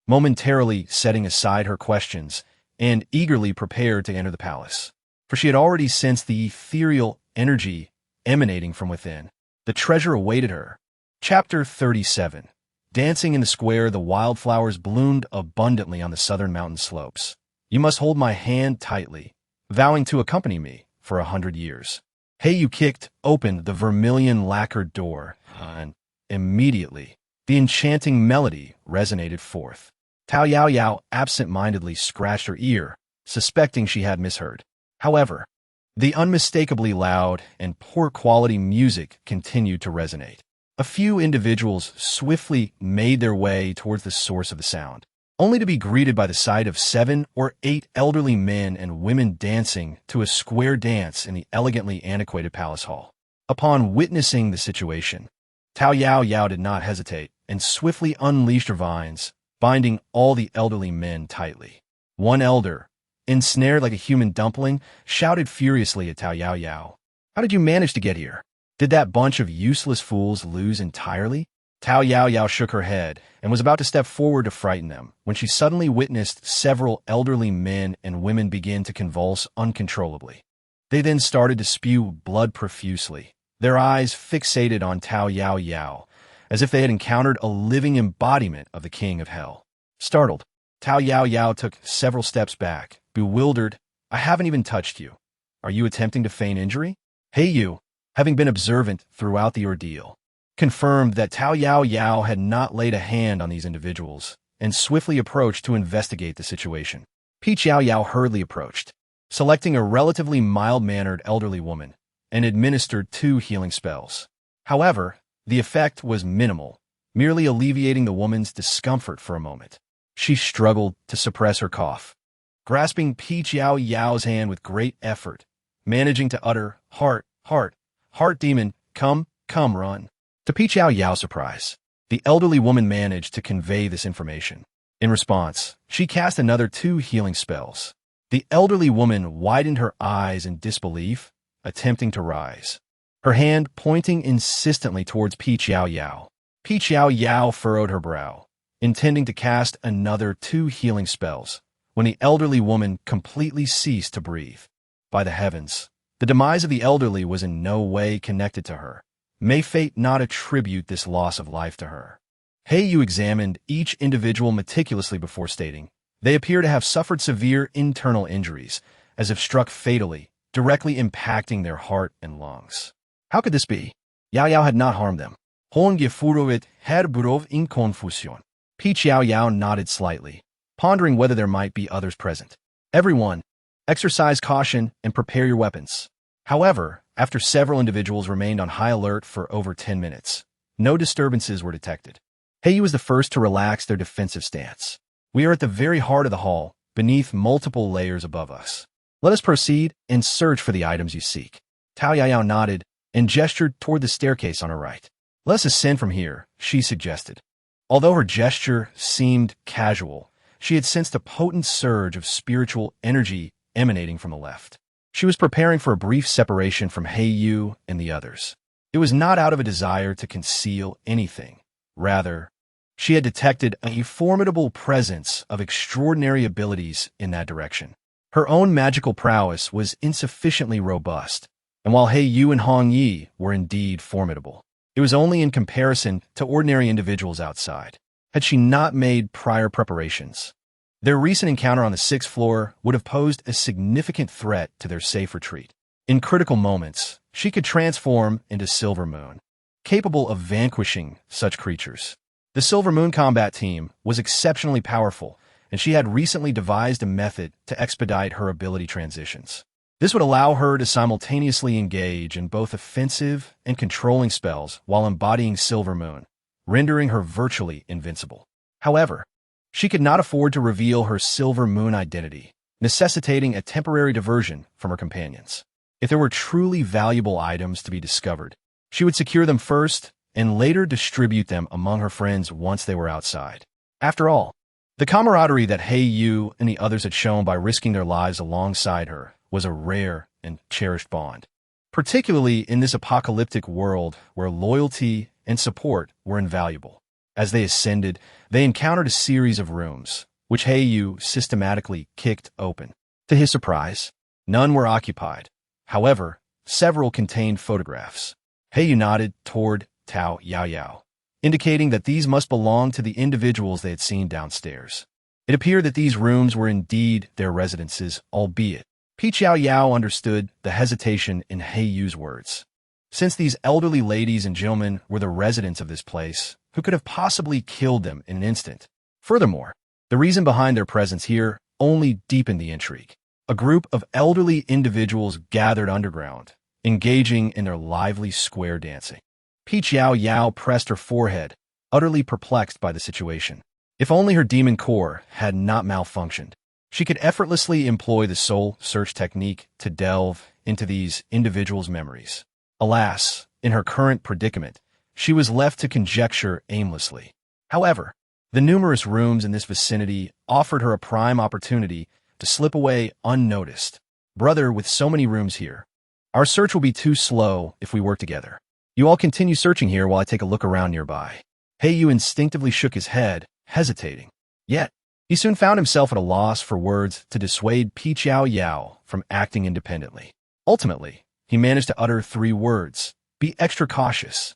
momentarily setting aside her questions and eagerly prepared to enter the palace, for she had already sensed the ethereal energy emanating from within. The treasure awaited her. Chapter 37. Dancing in the square, the wildflowers bloomed abundantly on the southern mountain slopes. You must hold my hand tightly, vowing to accompany me for 100 years. He Yu kicked open the vermilion lacquered door, and immediately the enchanting melody resonated forth. Tao Yao Yao absent-mindedly scratched her ear, suspecting she had misheard. However, the unmistakably loud and poor-quality music continued to resonate. A few individuals swiftly made their way towards the source of the sound, only to be greeted by the sight of 7 or 8 elderly men and women dancing to a square dance in the elegantly antiquated palace hall. Upon witnessing the situation, Tao Yao Yao did not hesitate and swiftly unleashed her vines, binding all the elderly men tightly. One elder, ensnared like a human dumpling, shouted furiously at Tao Yao Yao. "How did you manage to get here? Did that bunch of useless fools lose entirely?" Tao Yao Yao shook her head and was about to step forward to frighten them when she suddenly witnessed several elderly men and women begin to convulse uncontrollably. They then started to spew blood profusely, their eyes fixated on Tao Yao Yao, as if they had encountered a living embodiment of the king of hell. Startled, Yao Yao took several steps back, bewildered. I haven't even touched you. Are you attempting to feign injury? You, having been observant throughout the ordeal, confirmed that Yao Yao had not laid a hand on these individuals and swiftly approached to investigate the situation. Yao Yao hurriedly approached, selecting a relatively mild-mannered elderly woman, and administered 2 healing spells. However, the effect was minimal, merely alleviating the woman's discomfort for a moment. She struggled to suppress her cough, grasping Yao Yao's hand with great effort, managing to utter, "Heart, demon, come, run." To Yao Yao's surprise, the elderly woman managed to convey this information. In response, she cast another 2 healing spells. The elderly woman widened her eyes in disbelief, attempting to rise, her hand pointing insistently towards Yao Yao. Yao Yao furrowed her brow, intending to cast another 2 healing spells, when the elderly woman completely ceased to breathe. By the heavens, the demise of the elderly was in no way connected to her. May fate not attribute this loss of life to her. You examined each individual meticulously before stating, they appear to have suffered severe internal injuries, as if struck fatally, directly impacting their heart and lungs. How could this be? Yao Yao had not harmed them. Hon gefurovit herburov in confusion. Yao Yao nodded slightly, pondering whether there might be others present. Everyone, exercise caution and prepare your weapons. However, after several individuals remained on high alert for over 10 minutes, no disturbances were detected. Heiyu was the first to relax their defensive stance. We are at the very heart of the hall, beneath multiple layers above us. Let us proceed and search for the items you seek. Yao Yao nodded and gestured toward the staircase on her right. Let us ascend from here, she suggested. Although her gesture seemed casual, she had sensed a potent surge of spiritual energy emanating from the left. She was preparing for a brief separation from Heiyu and the others. It was not out of a desire to conceal anything. Rather, she had detected a formidable presence of extraordinary abilities in that direction. Her own magical prowess was insufficiently robust, and while Heiyu and Hong Yi were indeed formidable, it was only in comparison to ordinary individuals outside. Had she not made prior preparations, their recent encounter on the 6th floor would have posed a significant threat to their safe retreat. In critical moments, she could transform into Silver Moon, capable of vanquishing such creatures. The Silver Moon combat team was exceptionally powerful, and she had recently devised a method to expedite her ability transitions. This would allow her to simultaneously engage in both offensive and controlling spells while embodying Silver Moon, rendering her virtually invincible. However, she could not afford to reveal her Silver Moon identity, necessitating a temporary diversion from her companions. If there were truly valuable items to be discovered, she would secure them first and later distribute them among her friends once they were outside. After all, the camaraderie that Heiyu and the others had shown by risking their lives alongside her was a rare and cherished bond, particularly in this apocalyptic world where loyalty and support were invaluable. As they ascended, they encountered a series of rooms, which Heiyu systematically kicked open. To his surprise, none were occupied. However, several contained photographs. Heiyu nodded toward Yao Yao, indicating that these must belong to the individuals they had seen downstairs. It appeared that these rooms were indeed their residences, albeit Yao Yao understood the hesitation in Heiyu's words. Since these elderly ladies and gentlemen were the residents of this place, who could have possibly killed them in an instant? Furthermore, the reason behind their presence here only deepened the intrigue. A group of elderly individuals gathered underground, engaging in their lively square dancing. Yao Yao pressed her forehead, utterly perplexed by the situation. If only her demon core had not malfunctioned, she could effortlessly employ the soul search technique to delve into these individuals' memories. Alas, in her current predicament, she was left to conjecture aimlessly. However, the numerous rooms in this vicinity offered her a prime opportunity to slip away unnoticed. Brother, with so many rooms here, our search will be too slow if we work together. You all continue searching here while I take a look around nearby. Heiyu instinctively shook his head, hesitating. Yet, he soon found himself at a loss for words to dissuade Yao Yao from acting independently. Ultimately, he managed to utter 3 words: be extra cautious.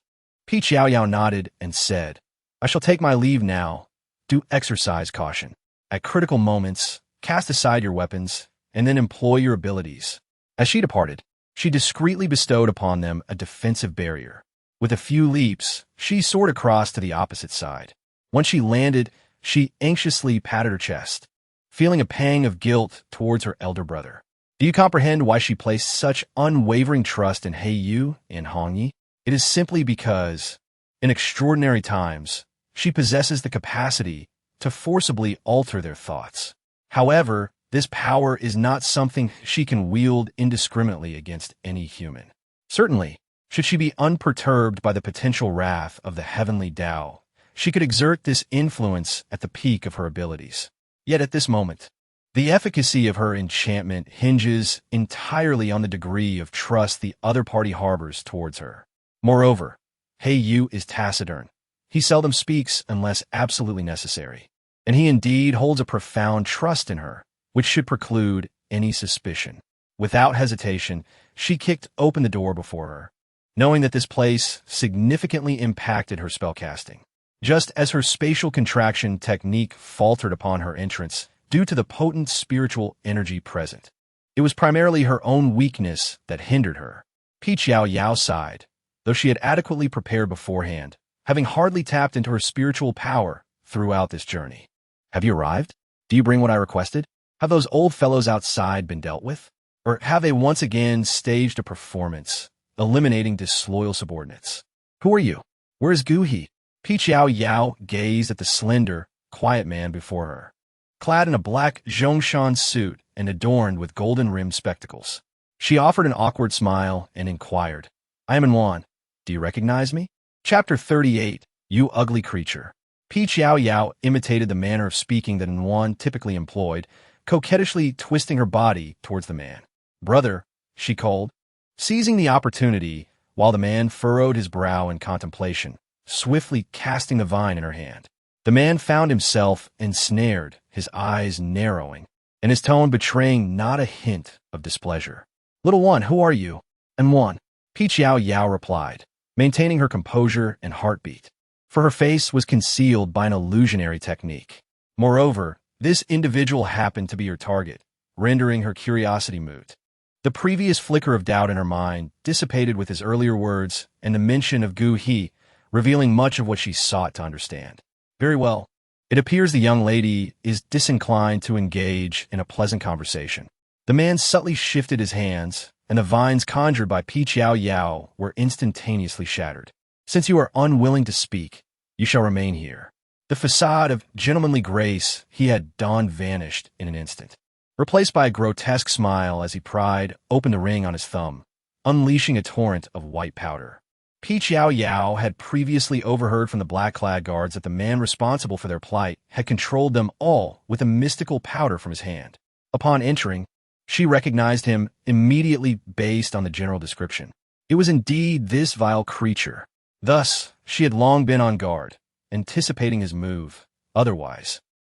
Yao Yao nodded and said, I shall take my leave now. Do exercise caution. At critical moments, cast aside your weapons, and then employ your abilities. As she departed, she discreetly bestowed upon them a defensive barrier. With a few leaps, she soared across to the opposite side. Once she landed, she anxiously patted her chest, feeling a pang of guilt towards her elder brother. Do you comprehend why she placed such unwavering trust in He Yu and Hong Yi? It is simply because, in extraordinary times, she possesses the capacity to forcibly alter their thoughts. However, this power is not something she can wield indiscriminately against any human. Certainly, should she be unperturbed by the potential wrath of the heavenly Tao, she could exert this influence at the peak of her abilities. Yet at this moment, the efficacy of her enchantment hinges entirely on the degree of trust the other party harbors towards her. Moreover, He Yu is taciturn. He seldom speaks unless absolutely necessary, and he indeed holds a profound trust in her, which should preclude any suspicion. Without hesitation, she kicked open the door before her, knowing that this place significantly impacted her spellcasting. Just as her spatial contraction technique faltered upon her entrance due to the potent spiritual energy present, it was primarily her own weakness that hindered her. Yao Yao sighed, though she had adequately prepared beforehand, having hardly tapped into her spiritual power throughout this journey. Have you arrived? Do you bring what I requested? Have those old fellows outside been dealt with? Or have they once again staged a performance, eliminating disloyal subordinates? Who are you? Where is Gu He? Yao Yao gazed at the slender, quiet man before her, clad in a black Zhongshan suit and adorned with golden-rimmed spectacles. She offered an awkward smile and inquired, I am Yuan. Do you recognize me? Chapter 38, You Ugly Creature. Yao Yao imitated the manner of speaking that Yuan typically employed, coquettishly twisting her body towards the man. Brother, she called, seizing the opportunity while the man furrowed his brow in contemplation, swiftly casting the vine in her hand. The man found himself ensnared, his eyes narrowing, and his tone betraying not a hint of displeasure. Little one, who are you? And Yuan, Yao Yao replied, maintaining her composure and heartbeat, for her face was concealed by an illusionary technique. Moreover, this individual happened to be her target, rendering her curiosity moot. The previous flicker of doubt in her mind dissipated with his earlier words and the mention of Gu He, revealing much of what she sought to understand. Very well. It appears the young lady is disinclined to engage in a pleasant conversation. The man subtly shifted his hands, and the vines conjured by Yao Yao were instantaneously shattered. Since you are unwilling to speak, you shall remain here. The facade of gentlemanly grace he had donned vanished in an instant, replaced by a grotesque smile as he pried open the ring on his thumb, unleashing a torrent of white powder. Yao Yao had previously overheard from the black-clad guards that the man responsible for their plight had controlled them all with a mystical powder from his hand. Upon entering, she recognized him immediately based on the general description. It was indeed this vile creature. Thus, she had long been on guard, anticipating his move. Otherwise,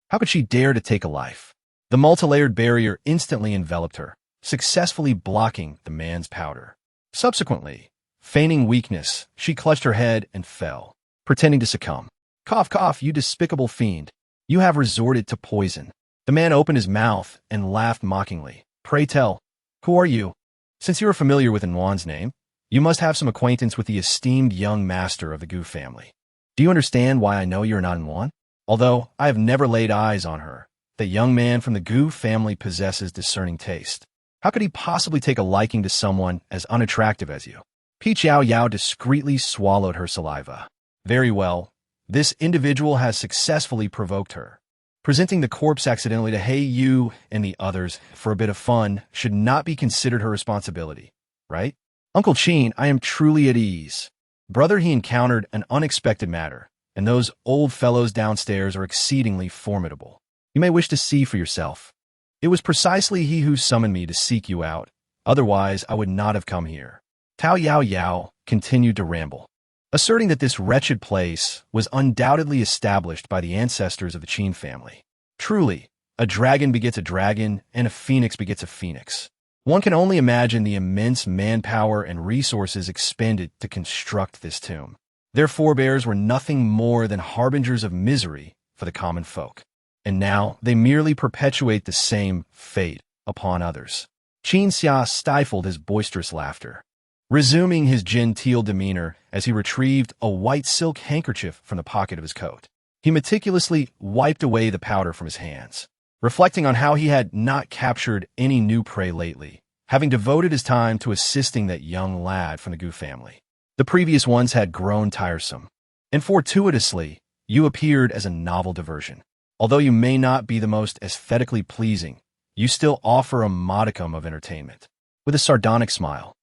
how could she dare to take a life? The multilayered barrier instantly enveloped her, successfully blocking the man's powder. Subsequently, feigning weakness, she clutched her head and fell, pretending to succumb. Cough, cough, you despicable fiend. You have resorted to poison. The man opened his mouth and laughed mockingly. Pray tell, who are you? Since you are familiar with Yuan's name, you must have some acquaintance with the esteemed young master of the Gu family. Do you understand why I know you're not Yuan? Although I have never laid eyes on her, the young man from the Gu family possesses discerning taste. How could he possibly take a liking to someone as unattractive as you? Yao Yao discreetly swallowed her saliva. Very well, this individual has successfully provoked her. Presenting the corpse accidentally to He Yu and the others for a bit of fun should not be considered her responsibility, right? Uncle Chin, I am truly at ease. Brother, he encountered an unexpected matter, and those old fellows downstairs are exceedingly formidable. You may wish to see for yourself. It was precisely he who summoned me to seek you out. Otherwise, I would not have come here. Yao Yao continued to ramble, asserting that this wretched place was undoubtedly established by the ancestors of the Qin family. Truly, a dragon begets a dragon, and a phoenix begets a phoenix. One can only imagine the immense manpower and resources expended to construct this tomb. Their forebears were nothing more than harbingers of misery for the common folk. And now they merely perpetuate the same fate upon others. Qin Xia stifled his boisterous laughter, resuming his genteel demeanor as he retrieved a white silk handkerchief from the pocket of his coat. He meticulously wiped away the powder from his hands, reflecting on how he had not captured any new prey lately, having devoted his time to assisting that young lad from the Gu family. The previous ones had grown tiresome, and fortuitously, you appeared as a novel diversion. Although you may not be the most aesthetically pleasing, you still offer a modicum of entertainment. With a sardonic smile,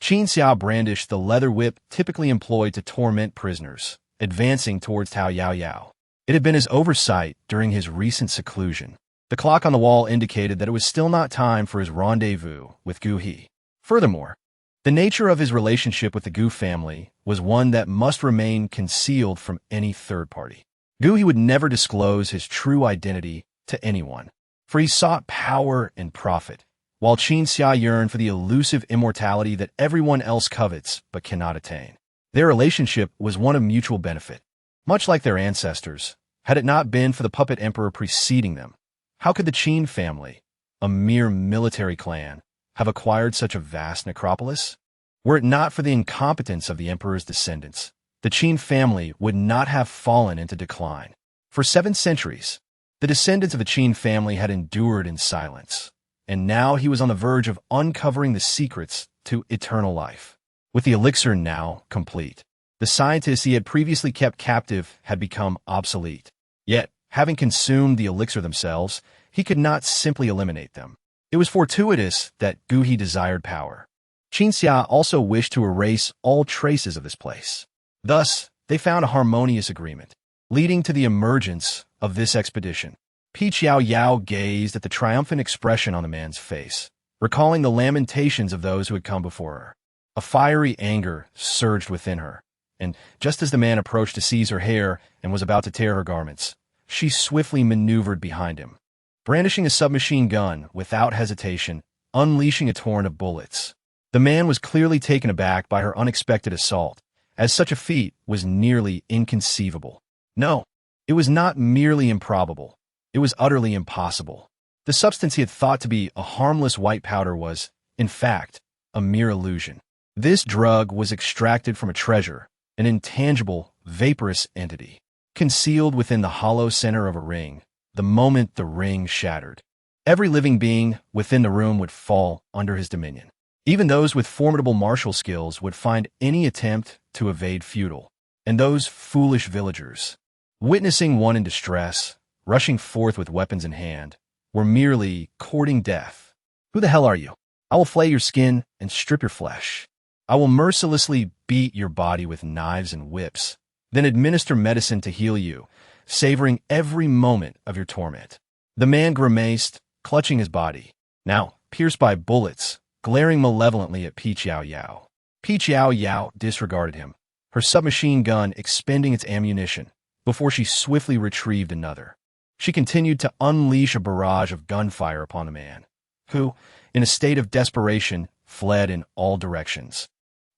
Qin Xia brandished the leather whip typically employed to torment prisoners, advancing towards Yao Yao. It had been his oversight during his recent seclusion. The clock on the wall indicated that it was still not time for his rendezvous with Gu He. Furthermore, the nature of his relationship with the Gu family was one that must remain concealed from any third party. Gu He would never disclose his true identity to anyone, for he sought power and profit, while Qin Xia yearned for the elusive immortality that everyone else covets but cannot attain. Their relationship was one of mutual benefit. Much like their ancestors, had it not been for the puppet emperor preceding them, how could the Qin family, a mere military clan, have acquired such a vast necropolis? Were it not for the incompetence of the emperor's descendants, the Qin family would not have fallen into decline. For 7 centuries, the descendants of the Qin family had endured in silence, and now he was on the verge of uncovering the secrets to eternal life. With the elixir now complete, the scientists he had previously kept captive had become obsolete. Yet, having consumed the elixir themselves, he could not simply eliminate them. It was fortuitous that Gu He desired power. Qin Xia also wished to erase all traces of this place. Thus, they found a harmonious agreement, leading to the emergence of this expedition. Yao Yao gazed at the triumphant expression on the man's face, recalling the lamentations of those who had come before her. A fiery anger surged within her, and just as the man approached to seize her hair and was about to tear her garments, she swiftly maneuvered behind him, brandishing a submachine gun without hesitation, unleashing a torrent of bullets. The man was clearly taken aback by her unexpected assault, as such a feat was nearly inconceivable. No, it was not merely improbable. It was utterly impossible. The substance he had thought to be a harmless white powder was, in fact, a mere illusion. This drug was extracted from a treasure, an intangible, vaporous entity, concealed within the hollow center of a ring. The moment the ring shattered, every living being within the room would fall under his dominion. Even those with formidable martial skills would find any attempt to evade futile. And those foolish villagers, witnessing one in distress, rushing forth with weapons in hand, were merely courting death. Who the hell are you? I will flay your skin and strip your flesh. I will mercilessly beat your body with knives and whips, then administer medicine to heal you, savoring every moment of your torment. The man grimaced, clutching his body, now pierced by bullets, glaring malevolently at Yao Yao. Yao Yao disregarded him, her submachine gun expending its ammunition, before she swiftly retrieved another. She continued to unleash a barrage of gunfire upon the man, who, in a state of desperation, fled in all directions,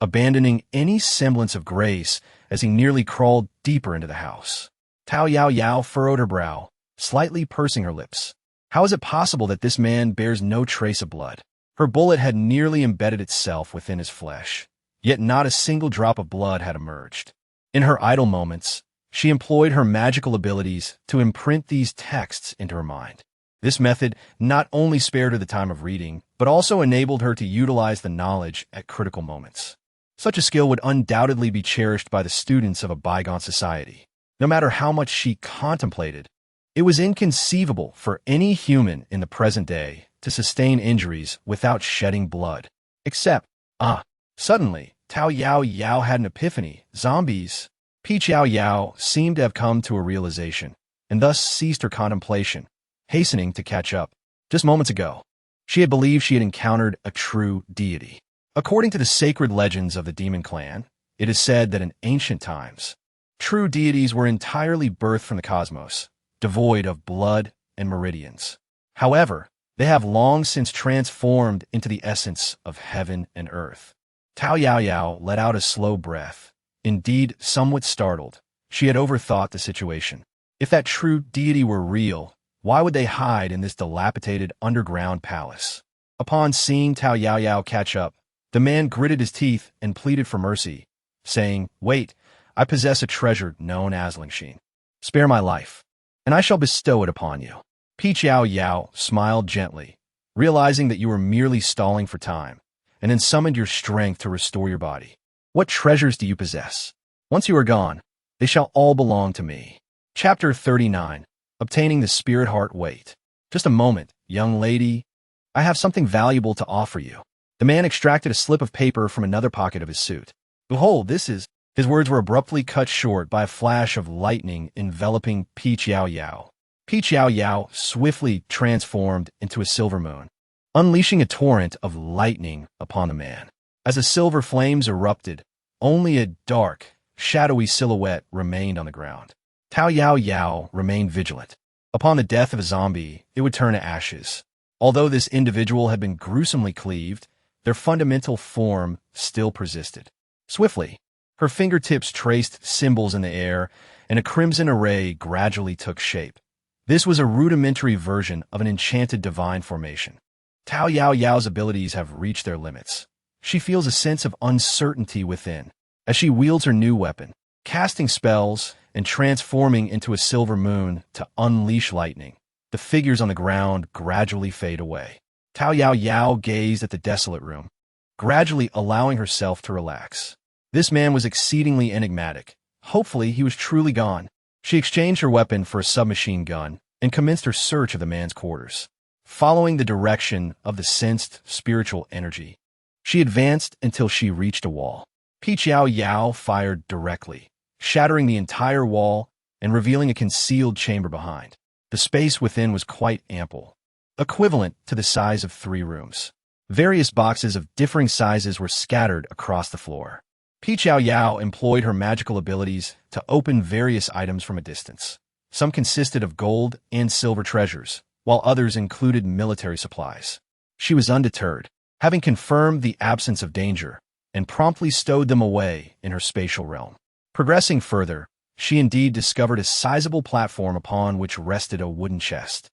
abandoning any semblance of grace as he nearly crawled deeper into the house. Yao Yao furrowed her brow, slightly pursing her lips. How is it possible that this man bears no trace of blood? Her bullet had nearly embedded itself within his flesh, yet not a single drop of blood had emerged. In her idle moments, she employed her magical abilities to imprint these texts into her mind. This method not only spared her the time of reading, but also enabled her to utilize the knowledge at critical moments. Such a skill would undoubtedly be cherished by the students of a bygone society. No matter how much she contemplated, it was inconceivable for any human in the present day to sustain injuries without shedding blood. Except, suddenly, Yao Yao had an epiphany. Zombies. Yao Yao seemed to have come to a realization, and thus ceased her contemplation, hastening to catch up. Just moments ago, she had believed she had encountered a true deity. According to the sacred legends of the demon clan, it is said that in ancient times, true deities were entirely birthed from the cosmos, devoid of blood and meridians. However, they have long since transformed into the essence of heaven and earth. Yao Yao let out a slow breath, indeed somewhat startled. She had overthought the situation. If that true deity were real, why would they hide in this dilapidated underground palace? Upon seeing Yao Yao catch up, the man gritted his teeth and pleaded for mercy, saying, "Wait, I possess a treasure known as Lingshin. Spare my life, and I shall bestow it upon you." Yao Yao smiled gently, realizing that you were merely stalling for time, and then summoned your strength to restore your body. "What treasures do you possess? Once you are gone, they shall all belong to me." Chapter 39. Obtaining the Spirit Heart. Wait. Just a moment, young lady. I have something valuable to offer you. The man extracted a slip of paper from another pocket of his suit. "Behold, this is—" His words were abruptly cut short by a flash of lightning enveloping Yao Yao. Yao Yao swiftly transformed into a silver moon, unleashing a torrent of lightning upon the man. As the silver flames erupted, only a dark, shadowy silhouette remained on the ground. Yao Yao remained vigilant. Upon the death of a zombie, it would turn to ashes. Although this individual had been gruesomely cleaved, their fundamental form still persisted. Swiftly, her fingertips traced symbols in the air, and a crimson array gradually took shape. This was a rudimentary version of an enchanted divine formation. Yao Yao's abilities have reached their limits. She feels a sense of uncertainty within as she wields her new weapon, casting spells and transforming into a silver moon to unleash lightning. The figures on the ground gradually fade away. Yao Yao gazed at the desolate room, gradually allowing herself to relax. This man was exceedingly enigmatic. Hopefully, he was truly gone. She exchanged her weapon for a submachine gun and commenced her search of the man's quarters. Following the direction of the sensed spiritual energy, she advanced until she reached a wall. Yao Yao fired directly, shattering the entire wall and revealing a concealed chamber behind. The space within was quite ample, equivalent to the size of 3 rooms. Various boxes of differing sizes were scattered across the floor. Yao Yao employed her magical abilities to open various items from a distance. Some consisted of gold and silver treasures, while others included military supplies. She was undeterred, having confirmed the absence of danger, and promptly stowed them away in her spatial realm. Progressing further, she indeed discovered a sizable platform upon which rested a wooden chest.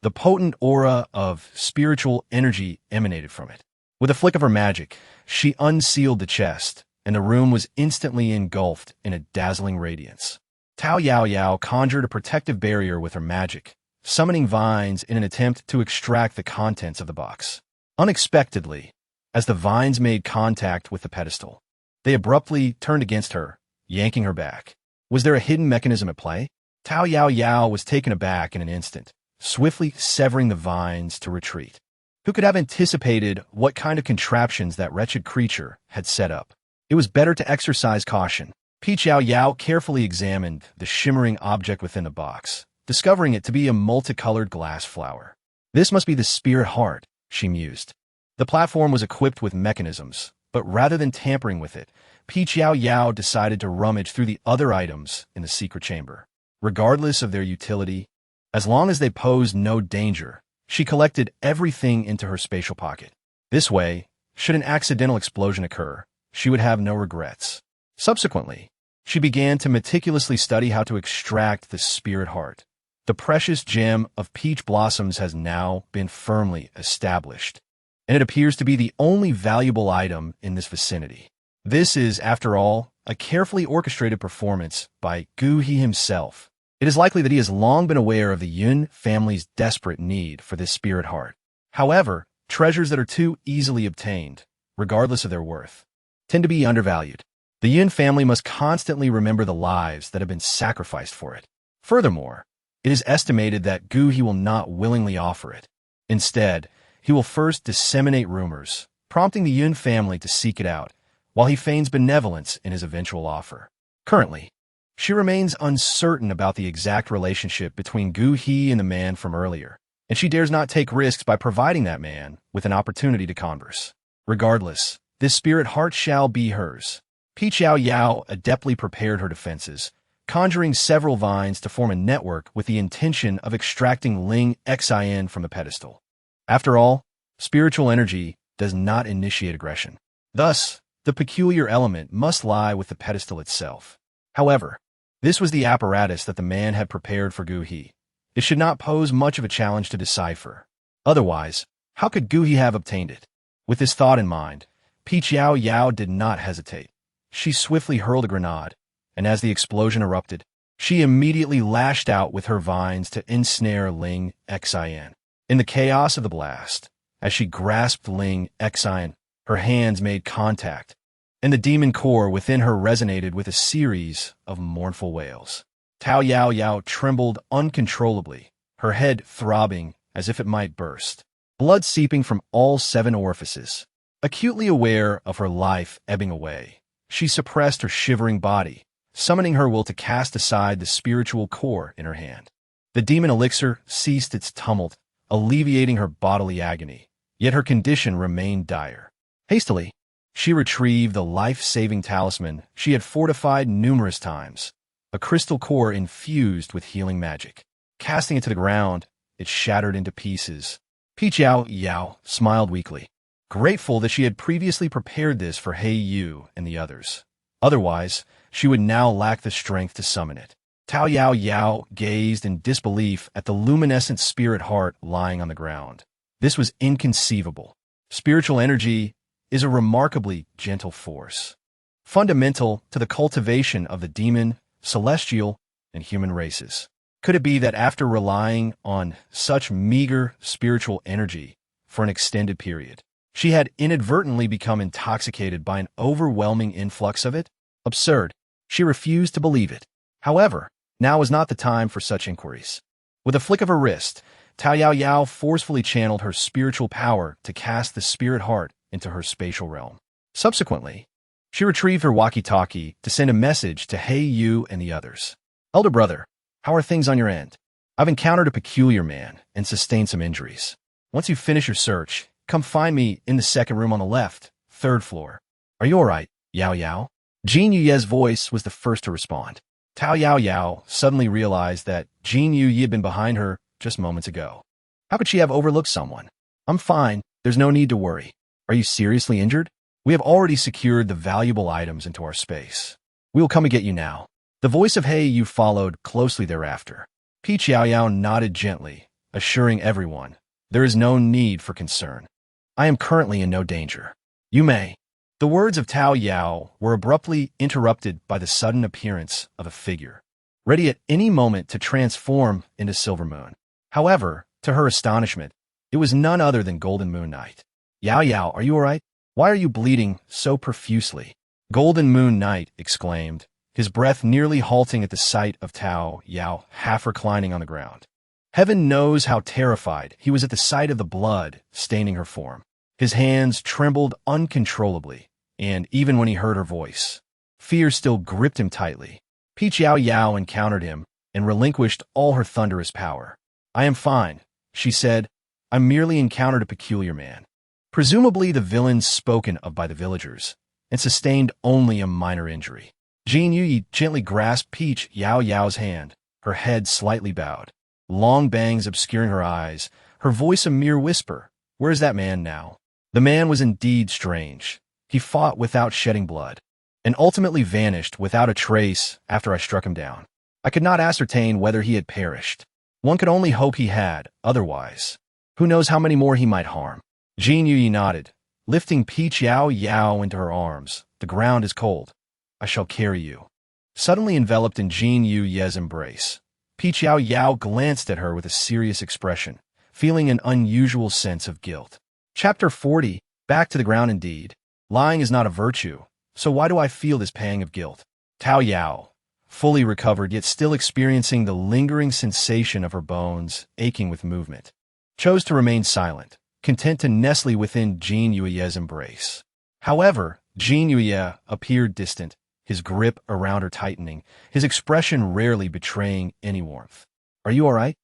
The potent aura of spiritual energy emanated from it. With a flick of her magic, she unsealed the chest, and the room was instantly engulfed in a dazzling radiance. Yao Yao conjured a protective barrier with her magic, summoning vines in an attempt to extract the contents of the box. Unexpectedly, as the vines made contact with the pedestal, they abruptly turned against her, yanking her back. Was there a hidden mechanism at play? Yao Yao was taken aback in an instant, swiftly severing the vines to retreat. Who could have anticipated what kind of contraptions that wretched creature had set up? It was better to exercise caution. Yao Yao carefully examined the shimmering object within the box, discovering it to be a multicolored glass flower. "This must be the spirit heart," she mused. The platform was equipped with mechanisms, but rather than tampering with it, Yao Yao decided to rummage through the other items in the secret chamber. Regardless of their utility, as long as they posed no danger, she collected everything into her spatial pocket. This way, should an accidental explosion occur, she would have no regrets. Subsequently, she began to meticulously study how to extract the spirit heart. The precious gem of peach blossoms has now been firmly established, and it appears to be the only valuable item in this vicinity. This is, after all, a carefully orchestrated performance by Gu He himself. It is likely that he has long been aware of the Yun family's desperate need for this spirit heart. However, treasures that are too easily obtained, regardless of their worth, tend to be undervalued. The Yun family must constantly remember the lives that have been sacrificed for it. Furthermore, it is estimated that Gu He will not willingly offer it. Instead, he will first disseminate rumors, prompting the Yun family to seek it out, while he feigns benevolence in his eventual offer. Currently, she remains uncertain about the exact relationship between Gu He and the man from earlier, and she dares not take risks by providing that man with an opportunity to converse. Regardless, this spirit heart shall be hers. Yao Yao adeptly prepared her defenses, conjuring several vines to form a network with the intention of extracting Ling Xin from the pedestal. After all, spiritual energy does not initiate aggression. Thus, The peculiar element must lie with the pedestal itself. However, this was the apparatus that the man had prepared for Gu He. It should not pose much of a challenge to decipher. Otherwise, how could Gu He have obtained it? With this thought in mind, Peach Yao Yao did not hesitate. She swiftly hurled a grenade, and as the explosion erupted, she immediately lashed out with her vines to ensnare Ling Xin. In the chaos of the blast, as she grasped Ling Xin, her hands made contact, and the demon core within her resonated with a series of mournful wails. Tao Yao Yao trembled uncontrollably, her head throbbing as if it might burst, blood seeping from all 7 orifices. Acutely aware of her life ebbing away, she suppressed her shivering body, summoning her will to cast aside the spiritual core in her hand. The demon elixir ceased its tumult, alleviating her bodily agony, yet her condition remained dire. Hastily, she retrieved the life-saving talisman she had fortified numerous times, a crystal core infused with healing magic. Casting it to the ground, it shattered into pieces. Peach Yao Yao smiled weakly, grateful that she had previously prepared this for He Yu and the others. Otherwise, she would now lack the strength to summon it. Tao Yao Yao gazed in disbelief at the luminescent spirit heart lying on the ground. This was inconceivable. Spiritual energy is a remarkably gentle force, fundamental to the cultivation of the demon, celestial, and human races. Could it be that after relying on such meager spiritual energy for an extended period, she had inadvertently become intoxicated by an overwhelming influx of it? Absurd. She refused to believe it. However, now was not the time for such inquiries. With a flick of her wrist, Tao Yao Yao forcefully channeled her spiritual power to cast the spirit heart into her spatial realm. Subsequently, she retrieved her walkie-talkie to send a message to He Yu and the others. Elder brother, how are things on your end? I've encountered a peculiar man and sustained some injuries. Once you finish your search, come find me in the second room on the left, 3rd floor. Are you all right, Yao Yao? Jin Yuye's voice was the first to respond. Tao Yao Yao suddenly realized that Jin Yuye had been behind her just moments ago. How could she have overlooked someone? I'm fine. There's no need to worry. Are you seriously injured? We have already secured the valuable items into our space. We will come and get you now. The voice of He Yu followed closely thereafter. Peach Yao Yao nodded gently, assuring everyone, there is no need for concern. I am currently in no danger. You may. The words of Tao Yao were abruptly interrupted by the sudden appearance of a figure, ready at any moment to transform into Silver Moon. However, to her astonishment, it was none other than Golden Moon Knight. Yao Yao, are you all right? Why are you bleeding so profusely? Golden Moon Knight exclaimed, his breath nearly halting at the sight of Tao Yao half reclining on the ground. Heaven knows how terrified he was at the sight of the blood staining her form. His hands trembled uncontrollably, and even when he heard her voice, fear still gripped him tightly. Peach Yao Yao encountered him and relinquished all her thunderous power. I am fine, she said. I merely encountered a peculiar man, presumably the villain spoken of by the villagers, and sustained only a minor injury. Jin Yuye gently grasped Peach Yao Yao's hand, her head slightly bowed, long bangs obscuring her eyes, her voice a mere whisper. Where is that man now? The man was indeed strange. He fought without shedding blood, and ultimately vanished without a trace after I struck him down. I could not ascertain whether he had perished. One could only hope he had, otherwise, who knows how many more he might harm. Jin Yuye nodded, lifting Peach Yao Yao into her arms. The ground is cold. I shall carry you. Suddenly enveloped in Jin Yuye's embrace, Peach Yao Yao glanced at her with a serious expression, feeling an unusual sense of guilt. Chapter 40, Back to the ground indeed. Lying is not a virtue, so why do I feel this pang of guilt? Tao Yao, fully recovered yet still experiencing the lingering sensation of her bones aching with movement, chose to remain silent, content to nestle within Jin Yuye's embrace. However, Jin Yuye appeared distant, his grip around her tightening, his expression rarely betraying any warmth. Are you all right?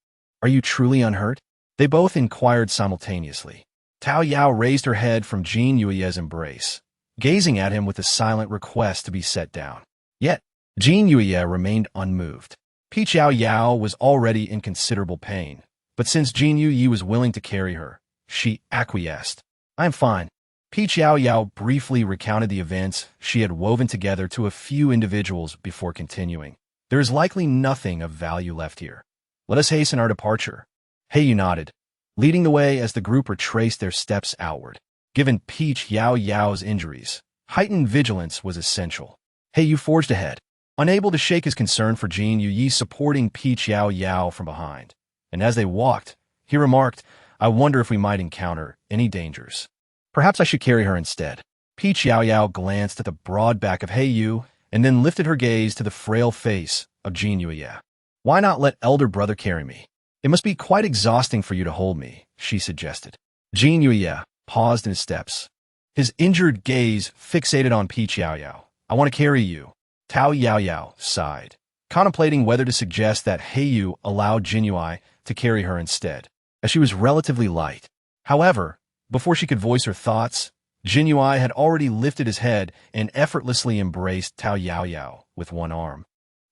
Are you truly unhurt? They both inquired simultaneously. Tao Yao raised her head from Jin Yuye's embrace, gazing at him with a silent request to be set down. Yet, Jin Yuye remained unmoved. Peach Yao Yao was already in considerable pain, but since Jin Yuye was willing to carry her, she acquiesced. I am fine. Peach Yao Yao briefly recounted the events she had woven together to a few individuals before continuing. There is likely nothing of value left here. Let us hasten our departure. Heiyu nodded, leading the way as the group retraced their steps outward. Given Peach Yao Yao's injuries, heightened vigilance was essential. Heiyu forged ahead, unable to shake his concern for Jin Yuyi supporting Peach Yao Yao from behind. And as they walked, he remarked, "I wonder if we might encounter any dangers. Perhaps I should carry her instead." Peach Yao Yao glanced at the broad back of Heiyu and then lifted her gaze to the frail face of Jin Yuyi. "Why not let elder brother carry me? It must be quite exhausting for you to hold me," she suggested. Jin Yuyi paused in his steps, his injured gaze fixated on Peach Yao Yao. "I want to carry you." Tao Yao Yao sighed, contemplating whether to suggest that Heiyu allowed Jin Yuyi to carry her instead, as she was relatively light. However, before she could voice her thoughts, Jin Yuyi had already lifted his head and effortlessly embraced Tao Yao Yao with one arm.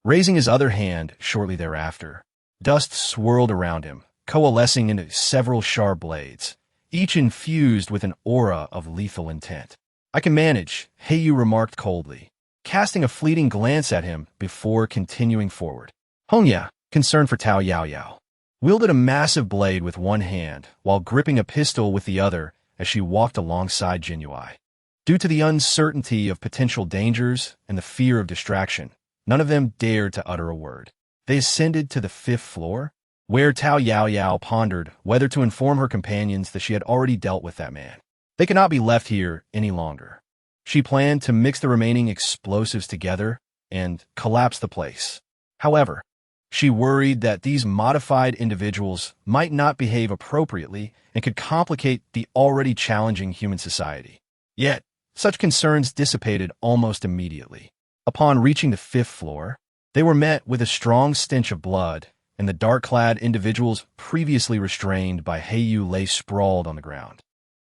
Raising his other hand shortly thereafter, dust swirled around him, coalescing into several sharp blades, each infused with an aura of lethal intent. "I can manage," Heiyu remarked coldly, casting a fleeting glance at him before continuing forward. Hongya, concerned for Tao Yao Yao, wielded a massive blade with one hand while gripping a pistol with the other as she walked alongside Jin Yuyi. Due to the uncertainty of potential dangers and the fear of distraction, none of them dared to utter a word. They ascended to the 5th floor, where Tao Yao Yao pondered whether to inform her companions that she had already dealt with that man. They could not be left here any longer. She planned to mix the remaining explosives together and collapse the place. However, she worried that these modified individuals might not behave appropriately and could complicate the already challenging human society. Yet, such concerns dissipated almost immediately. Upon reaching the 5th floor, they were met with a strong stench of blood, and the dark-clad individuals previously restrained by Heiyu lay sprawled on the ground.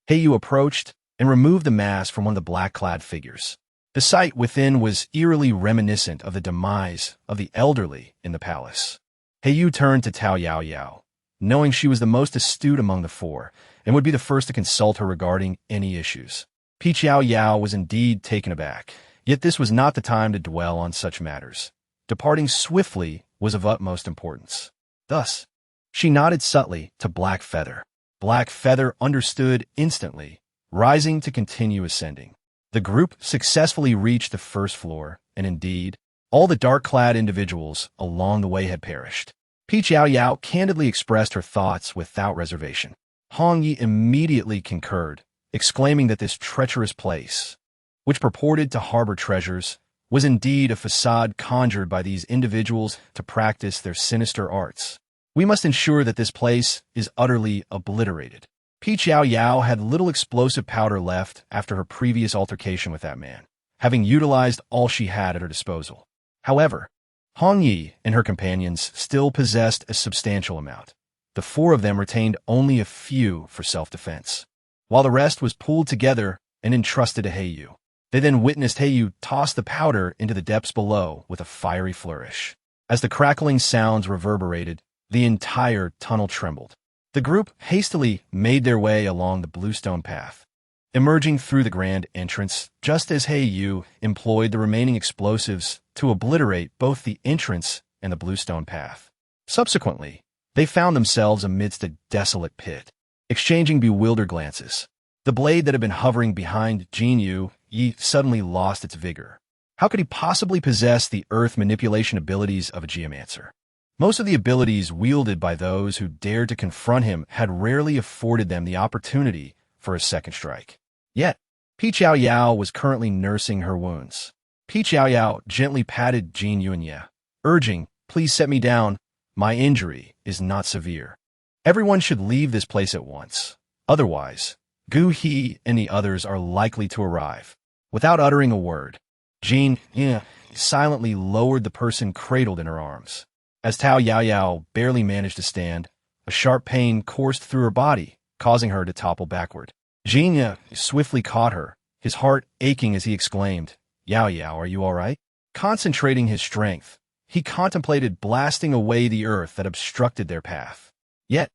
Heiyu approached and removed the mask from one of the black-clad figures. The sight within was eerily reminiscent of the demise of the elderly in the palace. Heiyu turned to Tao Yao Yao, knowing she was the most astute among the four and would be the first to consult her regarding any issues. Peach Yao Yao was indeed taken aback, yet this was not the time to dwell on such matters. Departing swiftly was of utmost importance. Thus, she nodded subtly to Black Feather. Black Feather understood instantly, rising to continue ascending. The group successfully reached the 1st floor, and indeed, all the dark-clad individuals along the way had perished. Peach Yao Yao candidly expressed her thoughts without reservation. Hong Yi immediately concurred, exclaiming that this treacherous place, which purported to harbor treasures, was indeed a facade conjured by these individuals to practice their sinister arts. "We must ensure that this place is utterly obliterated." Peach Yao Yao had little explosive powder left after her previous altercation with that man, having utilized all she had at her disposal. However, Hong Yi and her companions still possessed a substantial amount. The 4 of them retained only a few for self-defense, while the rest was pooled together and entrusted to Heiyu. They then witnessed Heiyu toss the powder into the depths below with a fiery flourish. As the crackling sounds reverberated, the entire tunnel trembled. The group hastily made their way along the bluestone path, emerging through the grand entrance just as Heiyu employed the remaining explosives to obliterate both the entrance and the bluestone path. Subsequently, they found themselves amidst a desolate pit, exchanging bewildered glances. The blade that had been hovering behind Jin Yuyi suddenly lost its vigor. How could he possibly possess the earth manipulation abilities of a geomancer? Most of the abilities wielded by those who dared to confront him had rarely afforded them the opportunity for a second strike. Yet, Peach Yao Yao was currently nursing her wounds. Peach Yao Yao gently patted Jin Yuyi, urging, "Please set me down. My injury is not severe. Everyone should leave this place at once. Otherwise, Gu He and the others are likely to arrive." Without uttering a word, Jin Yuyi silently lowered the person cradled in her arms. As Tao Yao Yao barely managed to stand, a sharp pain coursed through her body, causing her to topple backward. Jin Yuyi swiftly caught her, his heart aching as he exclaimed, "Yao Yao, are you all right?" Concentrating his strength, he contemplated blasting away the earth that obstructed their path. Yet,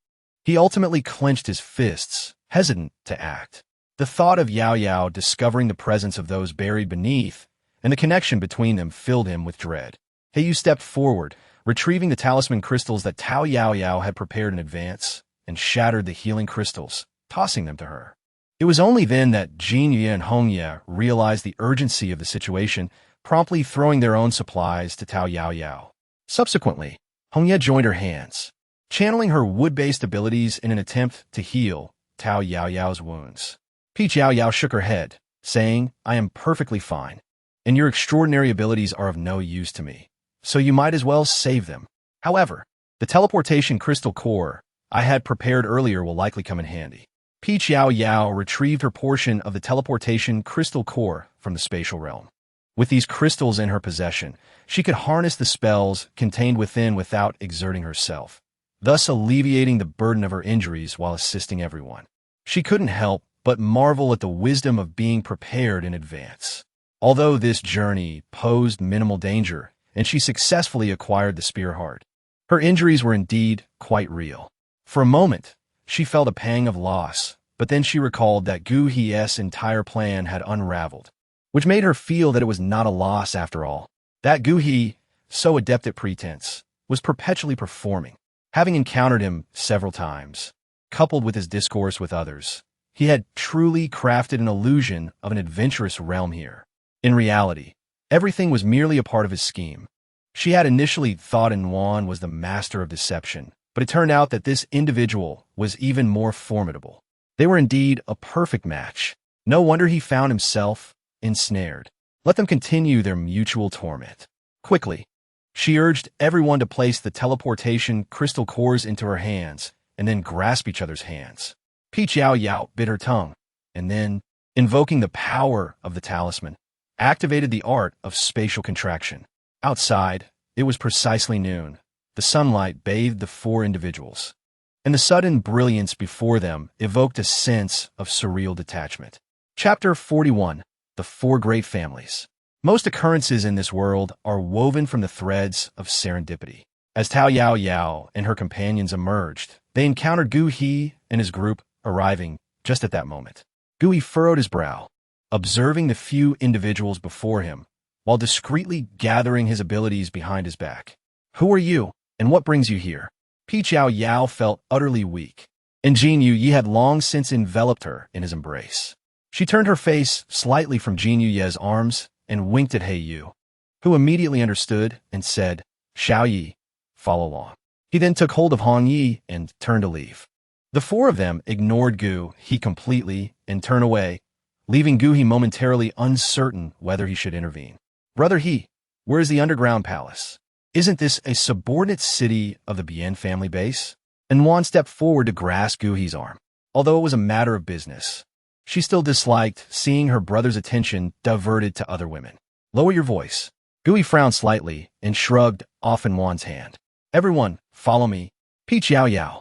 he ultimately clenched his fists, hesitant to act. The thought of Yao Yao discovering the presence of those buried beneath and the connection between them filled him with dread. Heiyu stepped forward, retrieving the talisman crystals that Yao Yao had prepared in advance, and shattered the healing crystals, tossing them to her. It was only then that Jinyu and Hongye realized the urgency of the situation, promptly throwing their own supplies to Yao Yao. Subsequently, Hongye joined her hands, channeling her wood-based abilities in an attempt to heal Yao Yao's wounds. Yao Yao shook her head, saying, "I am perfectly fine, and your extraordinary abilities are of no use to me, so you might as well save them. However, the teleportation crystal core I had prepared earlier will likely come in handy." Yao Yao retrieved her portion of the teleportation crystal core from the spatial realm. With these crystals in her possession, she could harness the spells contained within without exerting herself, thus alleviating the burden of her injuries while assisting everyone. She couldn't help but marvel at the wisdom of being prepared in advance. Although this journey posed minimal danger, and she successfully acquired the spear heart, her injuries were indeed quite real. For a moment, she felt a pang of loss, but then she recalled that Gu He's entire plan had unraveled, which made her feel that it was not a loss after all. That Gu He, so adept at pretense, was perpetually performing. Having encountered him several times, coupled with his discourse with others, he had truly crafted an illusion of an adventurous realm here. In reality, everything was merely a part of his scheme. She had initially thought Yuan was the master of deception, but it turned out that this individual was even more formidable. They were indeed a perfect match. No wonder he found himself ensnared. Let them continue their mutual torment. Quickly, she urged everyone to place the teleportation crystal cores into her hands and then grasp each other's hands. Yao Yao bit her tongue, and then, invoking the power of the talisman, activated the art of spatial contraction. Outside, it was precisely noon. The sunlight bathed the four individuals, and the sudden brilliance before them evoked a sense of surreal detachment. Chapter 41. The Four Great Families. Most occurrences in this world are woven from the threads of serendipity. As Yao Yao and her companions emerged, they encountered Gu He and his group arriving just at that moment. Gu He furrowed his brow, observing the few individuals before him, while discreetly gathering his abilities behind his back. "Who are you, and what brings you here?" Yao Yao felt utterly weak, and Jinyu had long since enveloped her in his embrace. She turned her face slightly from Jinyu's arms and winked at Heiyu, who immediately understood and said, "Xiao Yi, follow along." He then took hold of Hong Yi and turned to leave. The four of them ignored Gu He completely and turned away, leaving Gu He momentarily uncertain whether he should intervene. "Brother He, where is the underground palace? Isn't this a subordinate city of the Bien family base?" And Yuan stepped forward to grasp Gu He's arm. Although it was a matter of business, she still disliked seeing her brother's attention diverted to other women. "Lower your voice." Gu He frowned slightly and shrugged off Yuan's hand. "Everyone, follow me." Yao Yao,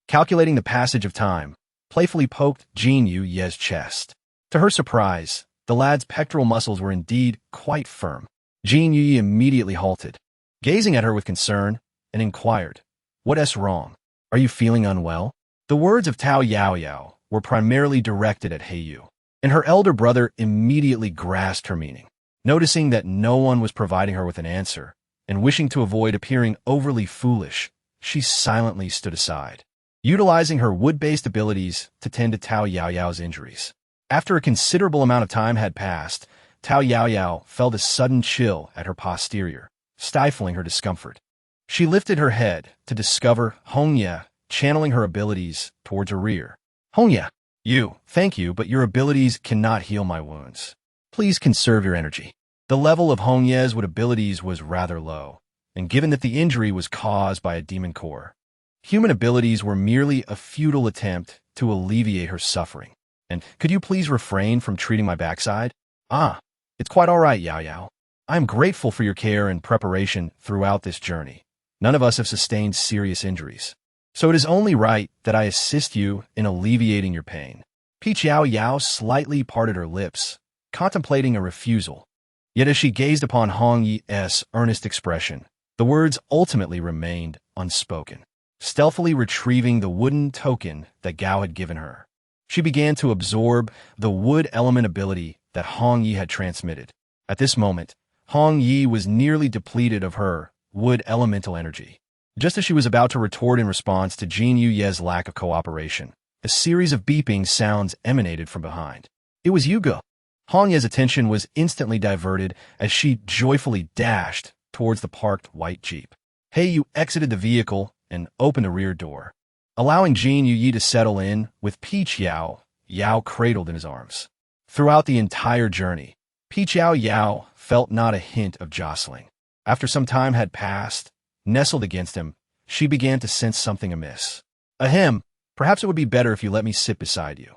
calculating the passage of time, playfully poked Jinyu's chest. To her surprise, the lad's pectoral muscles were indeed quite firm. Jinyu immediately halted, gazing at her with concern, and inquired, "What's wrong? Are you feeling unwell?" The words of Yao Yao were primarily directed at Heiyu, and her elder brother immediately grasped her meaning. Noticing that no one was providing her with an answer, and wishing to avoid appearing overly foolish, she silently stood aside, utilizing her wood-based abilities to tend to Yao Yao's injuries. After a considerable amount of time had passed, Yao Yao felt a sudden chill at her posterior, stifling her discomfort. She lifted her head to discover Hongye channeling her abilities towards her rear. "Hongye, thank you, but your abilities cannot heal my wounds. Please conserve your energy." The level of Hongye's abilities was rather low, and given that the injury was caused by a demon core, human abilities were merely a futile attempt to alleviate her suffering. "And could you please refrain from treating my backside?" "Ah, it's quite all right, Yao Yao. I am grateful for your care and preparation throughout this journey. None of us have sustained serious injuries, so it is only right that I assist you in alleviating your pain." Yao Yao slightly parted her lips, contemplating a refusal. Yet as she gazed upon Hong Yi's earnest expression, the words ultimately remained unspoken. Stealthily retrieving the wooden token that Gao had given her, She began to absorb the wood element ability that Hong Yi had transmitted. At this moment, Hong Yi was nearly depleted of her wood elemental energy. Just as she was about to retort in response to Jin Yuye's lack of cooperation, a series of beeping sounds emanated from behind. It was Yuge. Hong Ye's attention was instantly diverted as she joyfully dashed towards the parked white Jeep. Yu exited the vehicle and opened the rear door, allowing Jin Yuyi to settle in with Peach Yao Yao cradled in his arms. Throughout the entire journey, Peach Yao Yao felt not a hint of jostling. After some time had passed, nestled against him, she began to sense something amiss. Ahem, perhaps it would be better if you let me sit beside you.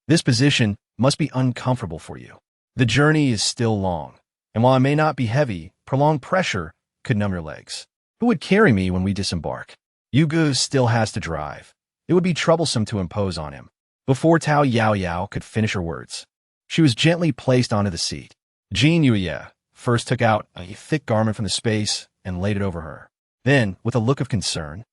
This position must be uncomfortable for you. The journey is still long, and while it may not be heavy, prolonged pressure could numb your legs. Who would carry me when we disembark? Yuge still has to drive. It would be troublesome to impose on him. Before Yao Yao could finish her words, she was gently placed onto the seat. Jin Yuye first took out a thick garment from the space and laid it over her. Then, with a look of concern,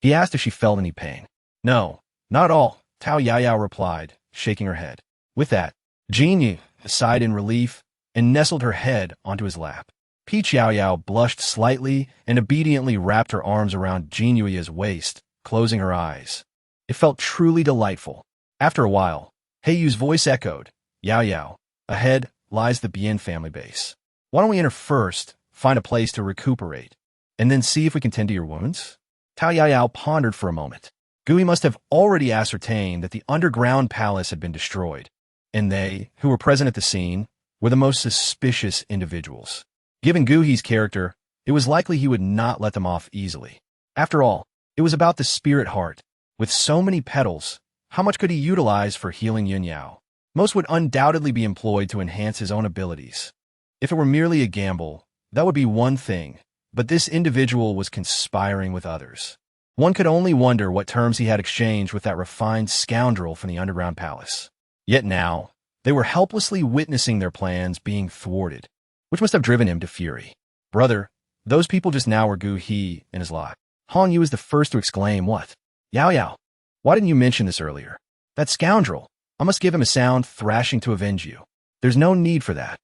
he asked if she felt any pain. No, not at all, Yao Yao replied, shaking her head. With that, Jin Yu sighed in relief and nestled her head onto his lap. Peach Yao Yao blushed slightly and obediently wrapped her arms around Jin Yuye's waist, closing her eyes. It felt truly delightful. After a while, Heiyu's voice echoed, Yao Yao, ahead lies the Bien family base. Why don't we enter first, find a place to recuperate, and then see if we can tend to your wounds? Yao Yao pondered for a moment. Gui must have already ascertained that the underground palace had been destroyed, and they, who were present at the scene, were the most suspicious individuals. Given Guhi's character, it was likely he would not let them off easily. After all, it was about the spirit heart. With so many petals, how much could he utilize for healing Yun Yao? Most would undoubtedly be employed to enhance his own abilities. If it were merely a gamble, that would be one thing, but this individual was conspiring with others. One could only wonder what terms he had exchanged with that refined scoundrel from the underground palace. Yet now, they were helplessly witnessing their plans being thwarted, which must have driven him to fury. Brother, those people just now were Gu He and his lot. Hong Yu was the first to exclaim, What? Yao Yao, why didn't you mention this earlier? That scoundrel, I must give him a sound thrashing to avenge you. There's no need for that.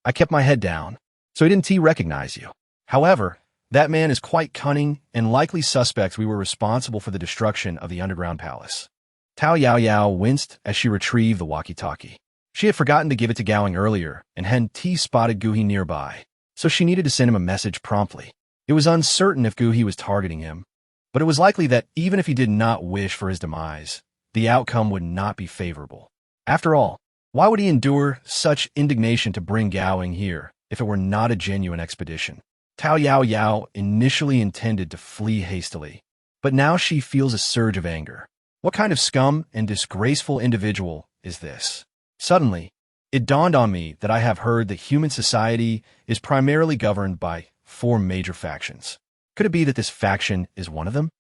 I kept my head down, so he didn't recognize you. However, that man is quite cunning and likely suspects we were responsible for the destruction of the underground palace. Yao Yao winced as she retrieved the walkie-talkie. She had forgotten to give it to Gowing earlier, and hadn't spotted Guhi nearby, so she needed to send him a message promptly. It was uncertain if Guhi was targeting him, but it was likely that even if he did not wish for his demise, the outcome would not be favorable. After all, why would he endure such indignation to bring Gowing here if it were not a genuine expedition? Yao Yao initially intended to flee hastily, but now she feels a surge of anger. What kind of scum and disgraceful individual is this? Suddenly, it dawned on me that I have heard that human society is primarily governed by 4 major factions. Could it be that this faction is one of them?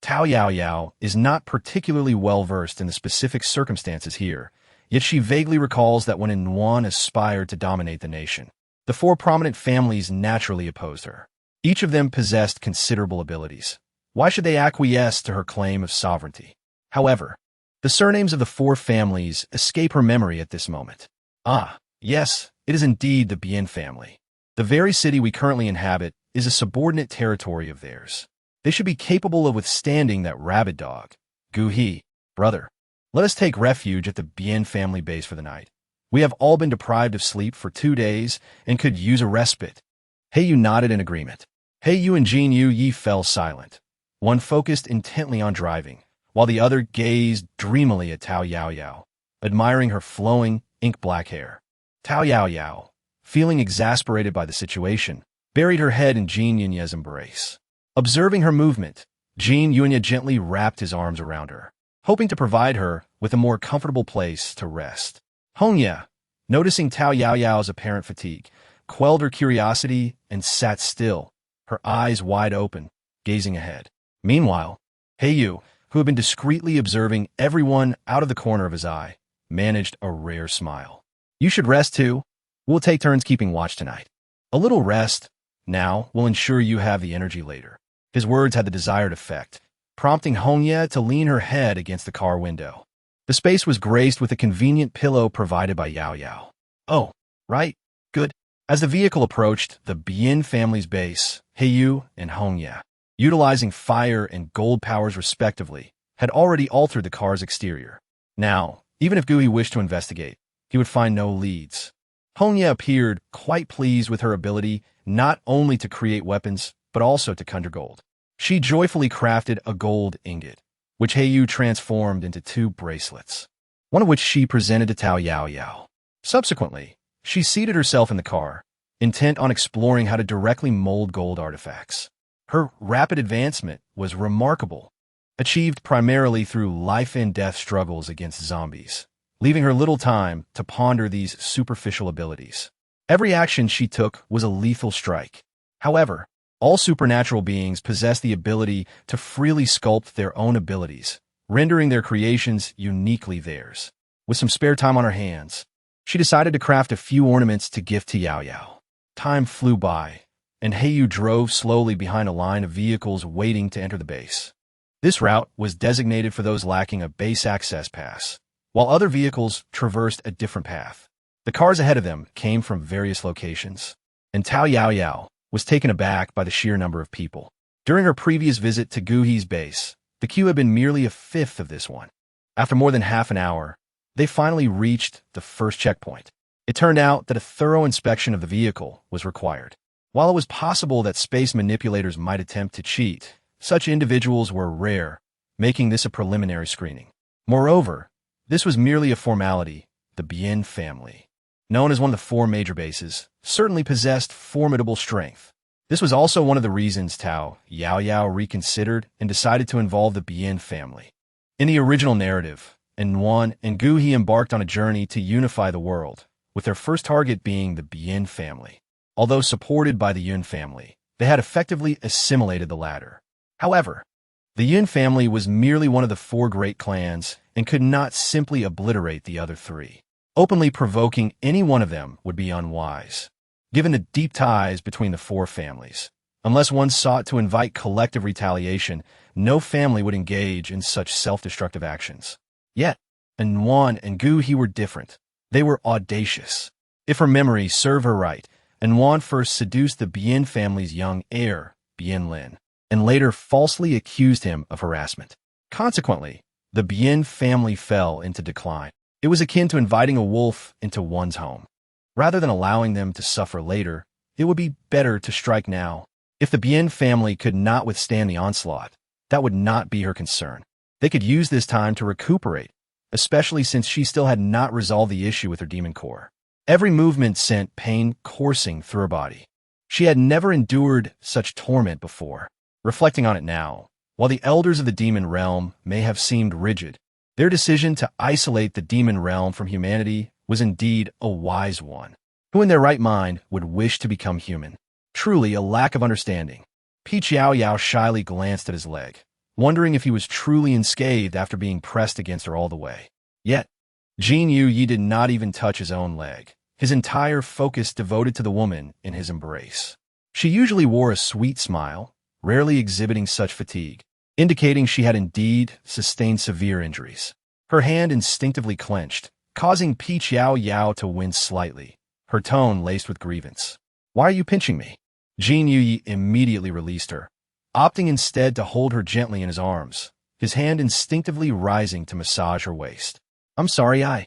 Yao Yao is not particularly well-versed in the specific circumstances here, yet she vaguely recalls that when Yuan aspired to dominate the nation, the 4 prominent families naturally opposed her. Each of them possessed considerable abilities. Why should they acquiesce to her claim of sovereignty? However, the surnames of the 4 families escape her memory at this moment. Ah, yes, it is indeed the Bien family. The very city we currently inhabit is a subordinate territory of theirs. They should be capable of withstanding that rabid dog. Gu He, brother, let us take refuge at the Bien family base for the night. We have all been deprived of sleep for 2 days and could use a respite. Yu nodded in agreement. Yu and Jin Yi fell silent. One focused intently on driving, while the other gazed dreamily at Yao Yao, admiring her flowing, ink-black hair. Yao Yao, feeling exasperated by the situation, buried her head in Jin Yunye's embrace. Observing her movement, Jin Yunye gently wrapped his arms around her, hoping to provide her with a more comfortable place to rest. Hong Ye, noticing Yao Yao's apparent fatigue, quelled her curiosity and sat still, her eyes wide open, gazing ahead. Meanwhile, Yu, who had been discreetly observing everyone out of the corner of his eye, managed a rare smile. You should rest too. We'll take turns keeping watch tonight. A little rest now will ensure you have the energy later. His words had the desired effect, prompting Hong Ye to lean her head against the car window. The space was graced with a convenient pillow provided by Yao Yao. Oh, right, good. As the vehicle approached the Bien family's base, Heiyu and Hongya, utilizing fire and gold powers respectively, had already altered the car's exterior. Now, even if Gui wished to investigate, he would find no leads. Hongya appeared quite pleased with her ability not only to create weapons, but also to conjure gold. She joyfully crafted a gold ingot, which Heiyu transformed into 2 bracelets, one of which she presented to Tao Yao Yao. Subsequently, she seated herself in the car, intent on exploring how to directly mold gold artifacts. Her rapid advancement was remarkable, achieved primarily through life-and-death struggles against zombies, leaving her little time to ponder these superficial abilities. Every action she took was a lethal strike. However, all supernatural beings possess the ability to freely sculpt their own abilities, rendering their creations uniquely theirs. With some spare time on her hands, she decided to craft a few ornaments to gift to Yao Yao. Time flew by, and Heiyu drove slowly behind a line of vehicles waiting to enter the base. This route was designated for those lacking a base access pass, while other vehicles traversed a different path. The cars ahead of them came from various locations, and Tao Yao Yao was taken aback by the sheer number of people. During her previous visit to Guhi's base, the queue had been merely a fifth of this one. After more than half an hour, they finally reached the first checkpoint. It turned out that a thorough inspection of the vehicle was required. While it was possible that space manipulators might attempt to cheat, such individuals were rare, making this a preliminary screening. Moreover, this was merely a formality. The Bien family, known as one of the 4 major bases, certainly possessed formidable strength. This was also one of the reasons Tao Yao Yao reconsidered and decided to involve the Bien family. In the original narrative, Nuan and Guhi embarked on a journey to unify the world, with their first target being the Bien family. Although supported by the Yun family, they had effectively assimilated the latter. However, the Yun family was merely one of the 4 great clans and could not simply obliterate the other 3. Openly provoking any one of them would be unwise, given the deep ties between the 4 families. Unless one sought to invite collective retaliation, no family would engage in such self-destructive actions. Yet, Nuan and Guhi were different. They were audacious. If her memory served her right, Nuan first seduced the Bien family's young heir, Bien Lin, and later falsely accused him of harassment. Consequently, the Bien family fell into decline. It was akin to inviting a wolf into one's home. Rather than allowing them to suffer later, it would be better to strike now. If the Bien family could not withstand the onslaught, that would not be her concern. They could use this time to recuperate, especially since she still had not resolved the issue with her demon core. Every movement sent pain coursing through her body. She had never endured such torment before. Reflecting on it now, while the elders of the demon realm may have seemed rigid, their decision to isolate the demon realm from humanity was indeed a wise one. Who in their right mind would wish to become human? Truly a lack of understanding. Yao Yao shyly glanced at his leg, wondering if he was truly unscathed after being pressed against her all the way. Yet, Jin Yu Yi did not even touch his own leg, his entire focus devoted to the woman in his embrace. She usually wore a sweet smile, rarely exhibiting such fatigue, indicating she had indeed sustained severe injuries. Her hand instinctively clenched, causing Yao Yao to wince slightly, her tone laced with grievance. "Why are you pinching me?" Jin Yu Yi immediately released her, opting instead to hold her gently in his arms, his hand instinctively rising to massage her waist. "I'm sorry, I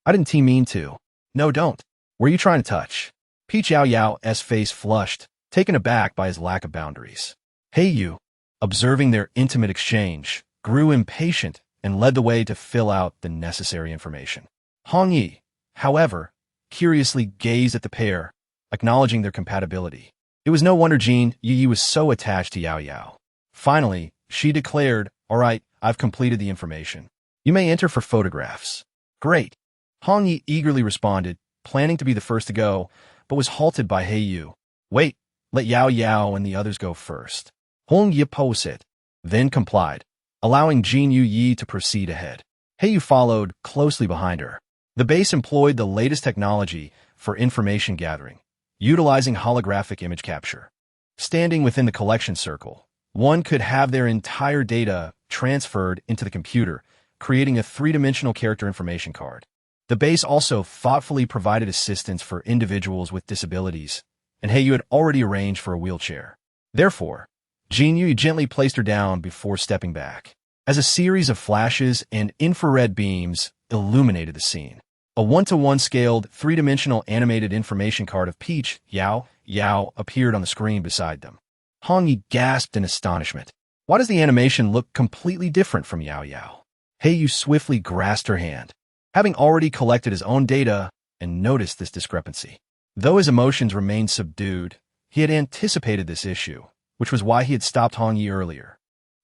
didn't mean to." "No, don't. Were you trying to touch?" Yao Yao's face flushed, taken aback by his lack of boundaries. Heiyu, observing their intimate exchange, grew impatient and led the way to fill out the necessary information. Hong Yi, however, curiously gazed at the pair, acknowledging their compatibility. It was no wonder Jin Yu Yi was so attached to Yao Yao. Finally, she declared, "All right, I've completed the information. You may enter for photographs." "Great." Hong Yi eagerly responded, planning to be the first to go, but was halted by Heiyu. "Wait, let Yao Yao and the others go first." Hong Yi posed, then complied, allowing Jin Yu Yi to proceed ahead. Heiyu followed closely behind her. The base employed the latest technology for information gathering, utilizing holographic image capture. Standing within the collection circle, one could have their entire data transferred into the computer, creating a three-dimensional character information card. The base also thoughtfully provided assistance for individuals with disabilities, and Heiyu had already arranged for a wheelchair. Therefore, Jinyu gently placed her down before stepping back, as a series of flashes and infrared beams illuminated the scene. A 1-to-1 scaled, three-dimensional animated information card of Peach, Yao Yao appeared on the screen beside them. Hongyi gasped in astonishment. Why does the animation look completely different from Yao Yao? Heiyu swiftly grasped her hand, having already collected his own data and noticed this discrepancy. Though his emotions remained subdued, he had anticipated this issue, which was why he had stopped Hongyi earlier.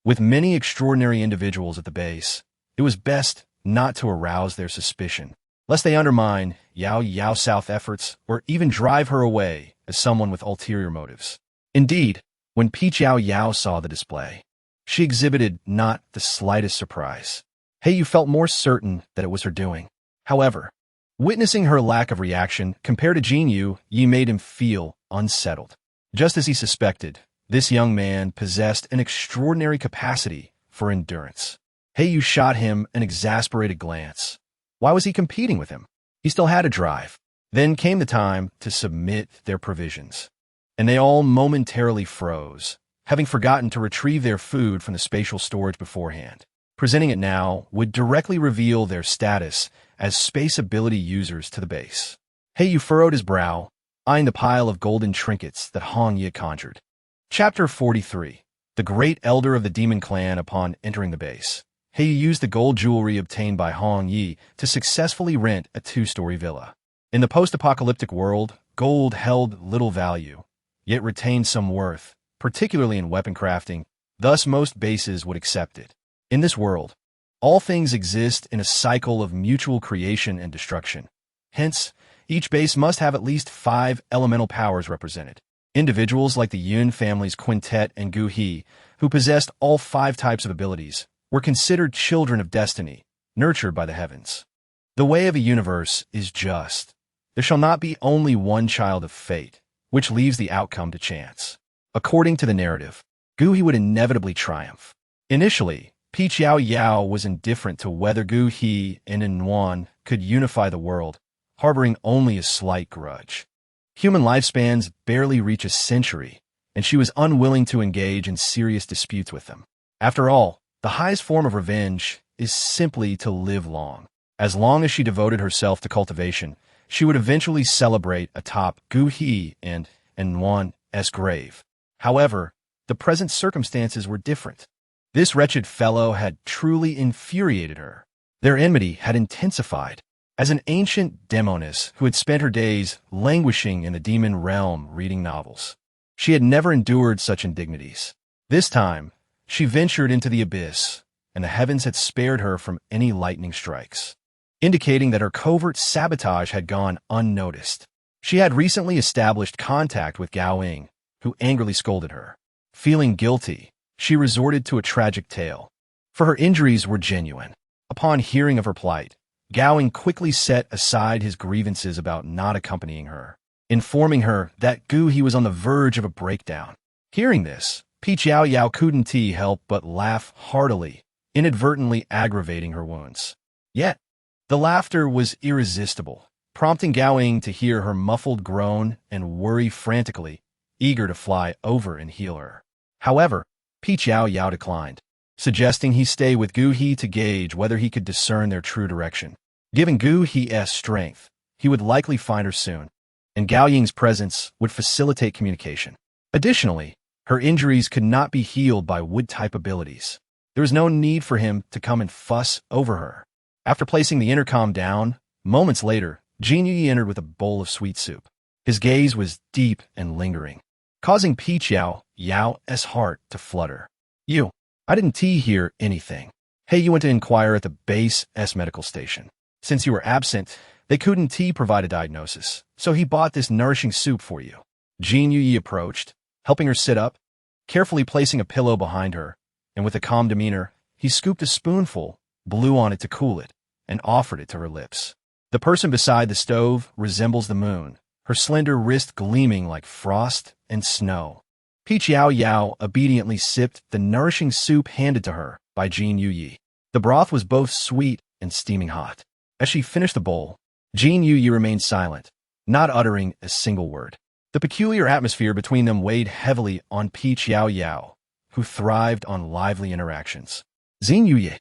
With many extraordinary individuals at the base, it was best not to arouse their suspicion, lest they undermine Yao Yao's South efforts or even drive her away as someone with ulterior motives. Indeed, when Peach Yao Yao saw the display, she exhibited not the slightest surprise. Heiyu felt more certain that it was her doing. However, witnessing her lack of reaction compared to Jinyu, Yi made him feel unsettled. Just as he suspected, this young man possessed an extraordinary capacity for endurance. Heiyu shot him an exasperated glance. Why was he competing with him? He still had a drive. Then came the time to submit their provisions, and they all momentarily froze, having forgotten to retrieve their food from the spatial storage beforehand. Presenting it now would directly reveal their status as space ability users to the base. Heiyu furrowed his brow, eyeing the pile of golden trinkets that Hongyi had conjured. Chapter 43. The Great Elder of the Demon Clan. Upon entering the base, Heiyu used the gold jewelry obtained by Hongyi to successfully rent a 2-story villa. In the post-apocalyptic world, gold held little value, yet retained some worth, particularly in weapon crafting, thus most bases would accept it. In this world, all things exist in a cycle of mutual creation and destruction. Hence, each base must have at least 5 elemental powers represented. Individuals like the Yun family's Quintet and Gu He, who possessed all 5 types of abilities, were considered children of destiny, nurtured by the heavens. The way of a universe is just. There shall not be only one child of fate, which leaves the outcome to chance. According to the narrative, Gu He would inevitably triumph. Initially, Peach Yao Yao was indifferent to whether Gu He and Inwan could unify the world, harboring only a slight grudge. Human lifespans barely reach a century, and she was unwilling to engage in serious disputes with them. After all, the highest form of revenge is simply to live long. As long as she devoted herself to cultivation, she would eventually celebrate atop Gu He and Inwan's grave. However, the present circumstances were different. This wretched fellow had truly infuriated her. Their enmity had intensified. As an ancient demoness who had spent her days languishing in the demon realm reading novels, she had never endured such indignities. This time, she ventured into the abyss, and the heavens had spared her from any lightning strikes, indicating that her covert sabotage had gone unnoticed. She had recently established contact with Gao Ying, who angrily scolded her. Feeling guilty, she resorted to a tragic tale, for her injuries were genuine. Upon hearing of her plight, Gao Ying quickly set aside his grievances about not accompanying her, informing her that Gu He was on the verge of a breakdown. Hearing this, Peach Yao Yao couldn't help but laugh heartily, inadvertently aggravating her wounds. Yet, the laughter was irresistible, prompting Gao Ying to hear her muffled groan and worry frantically, eager to fly over and heal her. However, Peach Yao Yao declined, suggesting he stay with Gu He to gauge whether he could discern their true direction. Given Gu He's strength, he would likely find her soon, and Gao Ying's presence would facilitate communication. Additionally, her injuries could not be healed by wood-type abilities. There was no need for him to come and fuss over her. After placing the intercom down, moments later, Jinyu entered with a bowl of sweet soup. His gaze was deep and lingering, causing Peach Yao Yao's heart to flutter. I didn't hear anything. You went to inquire at the base medical station. Since you were absent, they couldn't provide a diagnosis, so he bought this nourishing soup for you. Jinyu approached, helping her sit up, carefully placing a pillow behind her, and with a calm demeanor, he scooped a spoonful, blew on it to cool it, and offered it to her lips. The person beside the stove resembles the moon, her slender wrist gleaming like frost and snow. Peach Yao Yao obediently sipped the nourishing soup handed to her by Jinyu. The broth was both sweet and steaming hot. As she finished the bowl, Jin Yu remained silent, not uttering a single word. The peculiar atmosphere between them weighed heavily on Peach Yao Yao, who thrived on lively interactions. Jin Yu,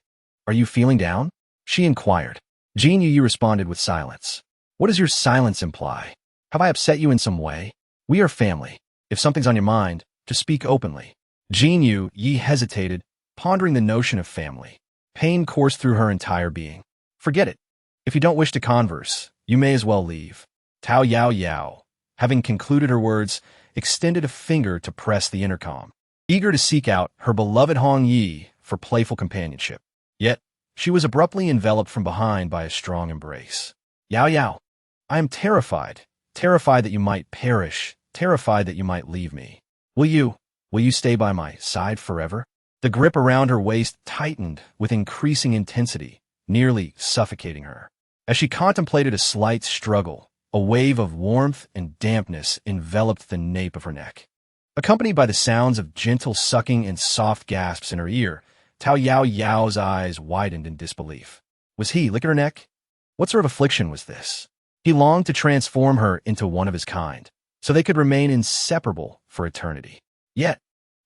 are you feeling down? She inquired. Jin Yu responded with silence. What does your silence imply? Have I upset you in some way? We are family. If something's on your mind, just speak openly. Jin Yu hesitated, pondering the notion of family. Pain coursed through her entire being. Forget it. If you don't wish to converse, you may as well leave. Tao Yao Yao, having concluded her words, extended a finger to press the intercom, eager to seek out her beloved Hong Yi for playful companionship. Yet, she was abruptly enveloped from behind by a strong embrace. Yao Yao, I am terrified that you might perish, terrified that you might leave me. Will you stay by my side forever? The grip around her waist tightened with increasing intensity, nearly suffocating her. As she contemplated a slight struggle, a wave of warmth and dampness enveloped the nape of her neck. Accompanied by the sounds of gentle sucking and soft gasps in her ear, Tao Yao Yao's eyes widened in disbelief. Was he licking her neck? What sort of affliction was this? He longed to transform her into one of his kind, so they could remain inseparable for eternity. Yet,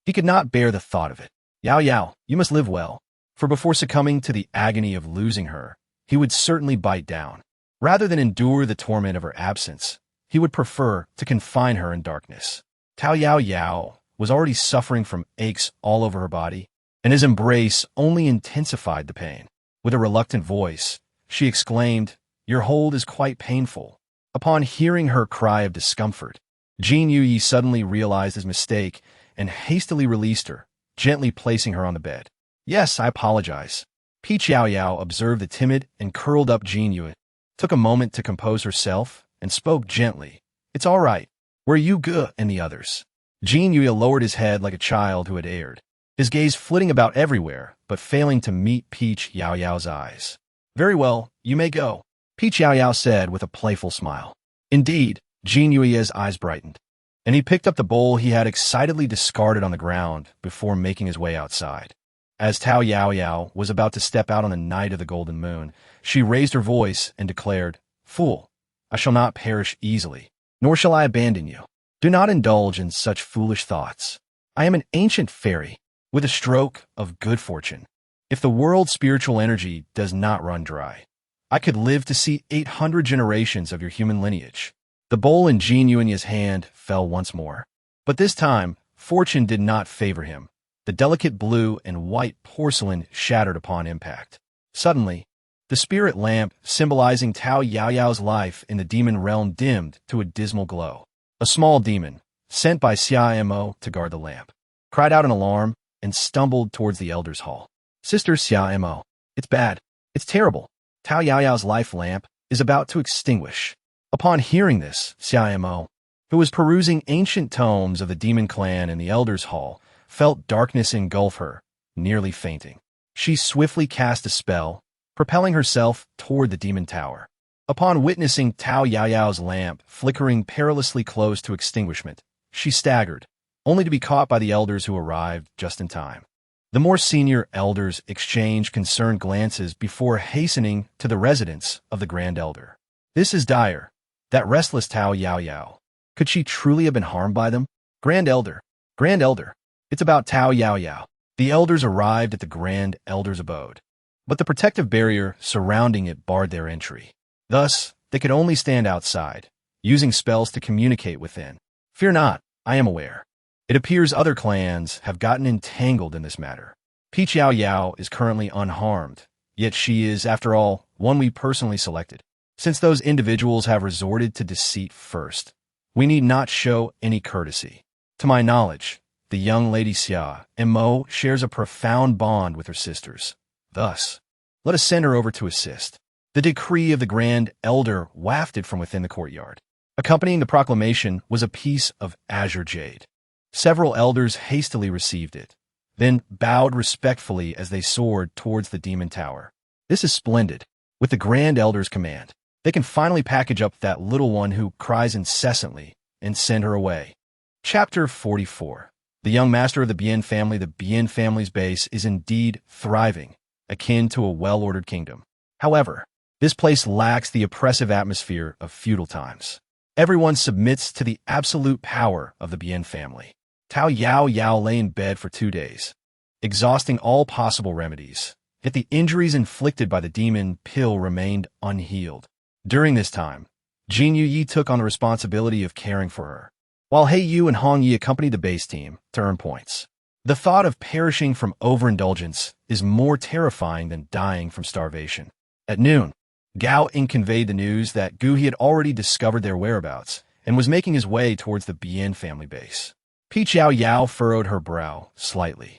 he could not bear the thought of it. Yao Yao, you must live well, for before succumbing to the agony of losing her, he would certainly bite down. Rather than endure the torment of her absence, he would prefer to confine her in darkness. Tao Yao Yao was already suffering from aches all over her body, and his embrace only intensified the pain. With a reluctant voice, she exclaimed, Your hold is quite painful. Upon hearing her cry of discomfort, Jin Yu suddenly realized his mistake and hastily released her, gently placing her on the bed. Yes, I apologize. Peach Yao Yao observed the timid and curled up Jin Yu, took a moment to compose herself, and spoke gently. It's all right. Where you go and the others? Jin Yu lowered his head like a child who had erred, his gaze flitting about everywhere, but failing to meet Peach Yao Yao's eyes. Very well, you may go, Peach Yao Yao said with a playful smile. Indeed, Jin Yu's eyes brightened, and he picked up the bowl he had excitedly discarded on the ground before making his way outside. As Tao Yao Yao was about to step out on the night of the golden moon, she raised her voice and declared, Fool, I shall not perish easily, nor shall I abandon you. Do not indulge in such foolish thoughts. I am an ancient fairy, with a stroke of good fortune. If the world's spiritual energy does not run dry, I could live to see 800 generations of your human lineage. The bowl in Jin Yu's hand fell once more. But this time, fortune did not favor him. The delicate blue and white porcelain shattered upon impact. Suddenly, the spirit lamp symbolizing Tao Yao Yao's life in the demon realm dimmed to a dismal glow. A small demon, sent by Xia Mo to guard the lamp, cried out in alarm and stumbled towards the elder's hall. Sister Xia Mo, it's bad. It's terrible. Tao Yao Yao's life lamp is about to extinguish. Upon hearing this, Xia Mo, who was perusing ancient tomes of the demon clan in the elder's hall, felt darkness engulf her, nearly fainting. She swiftly cast a spell, propelling herself toward the demon tower. Upon witnessing Tao Yao Yao's lamp flickering perilously close to extinguishment, she staggered, only to be caught by the elders who arrived just in time. The more senior elders exchanged concerned glances before hastening to the residence of the Grand Elder. This is dire. That restless Tao Yao Yao. Could she truly have been harmed by them? Grand Elder. Grand Elder. It's about Tao Yao Yao. The elders arrived at the Grand Elder's abode, but the protective barrier surrounding it barred their entry. Thus, they could only stand outside, using spells to communicate within. Fear not, I am aware. It appears other clans have gotten entangled in this matter. Peach Yao Yao is currently unharmed, yet she is, after all, one we personally selected. Since those individuals have resorted to deceit first, we need not show any courtesy. To my knowledge, the young lady Xia Mo shares a profound bond with her sisters. Thus, let us send her over to assist. The decree of the Grand Elder wafted from within the courtyard. Accompanying the proclamation was a piece of azure jade. Several elders hastily received it, then bowed respectfully as they soared towards the demon tower. This is splendid. With the Grand Elder's command, they can finally package up that little one who cries incessantly and send her away. Chapter 44. The young master of the Bien family. The Bien family's base is indeed thriving, akin to a well-ordered kingdom. However, this place lacks the oppressive atmosphere of feudal times. Everyone submits to the absolute power of the Bien family. Yao Yao lay in bed for 2 days, exhausting all possible remedies. Yet the injuries inflicted by the demon pill remained unhealed. During this time, Jin Yu took on the responsibility of caring for her, while He Yu and Hong Yi accompanied the base team to earn points. The thought of perishing from overindulgence is more terrifying than dying from starvation. At noon, Gao Ying conveyed the news that Gu He had already discovered their whereabouts and was making his way towards the Bien family base. Yao Yao furrowed her brow slightly.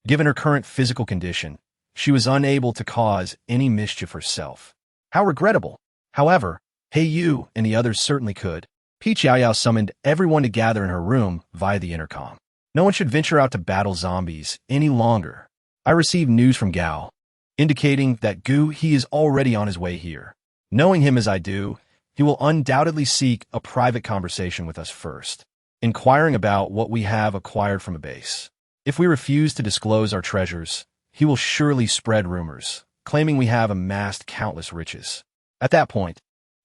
Given her current physical condition, she was unable to cause any mischief herself. How regrettable! However, He Yu and the others certainly could. Yao Yao summoned everyone to gather in her room via the intercom. No one should venture out to battle zombies any longer. I received news from Gao, indicating that Gu He is already on his way here. Knowing him as I do, he will undoubtedly seek a private conversation with us first, inquiring about what we have acquired from a base. If we refuse to disclose our treasures, he will surely spread rumors, claiming we have amassed countless riches. At that point,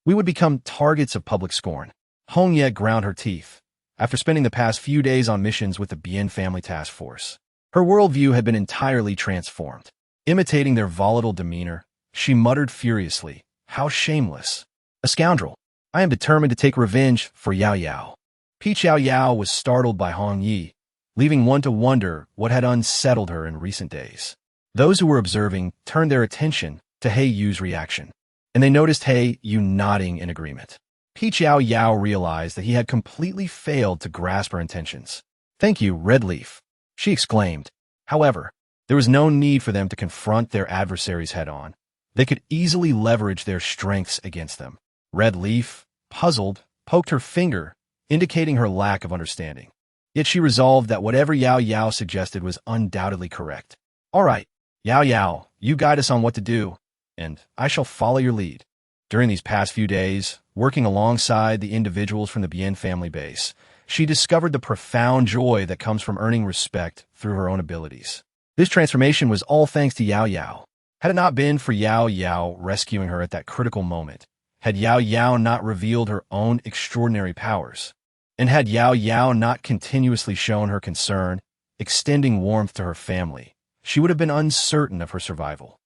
we would become targets of public scorn. Hong Ye ground her teeth. After spending the past few days on missions with the Bien family task force, her worldview had been entirely transformed. Imitating their volatile demeanor, she muttered furiously, "How shameless! A scoundrel! I am determined to take revenge for Yao Yao." Yao Yao was startled by Hong Yi, leaving one to wonder what had unsettled her in recent days. Those who were observing turned their attention to He Yu's reaction, and they noticed He Yu nodding in agreement. Yao Yao realized that he had completely failed to grasp her intentions. "Thank you, Red Leaf," she exclaimed. However, there was no need for them to confront their adversaries head-on. They could easily leverage their strengths against them. Red Leaf, puzzled, poked her finger, indicating her lack of understanding. Yet she resolved that whatever Yao Yao suggested was undoubtedly correct. "All right, Yao Yao, you guide us on what to do, and I shall follow your lead." During these past few days, working alongside the individuals from the Bien family base, she discovered the profound joy that comes from earning respect through her own abilities. This transformation was all thanks to Yao Yao. Had it not been for Yao Yao rescuing her at that critical moment, had Yao Yao not revealed her own extraordinary powers, and had Yao Yao not continuously shown her concern, extending warmth to her family, she would have been uncertain of her survival.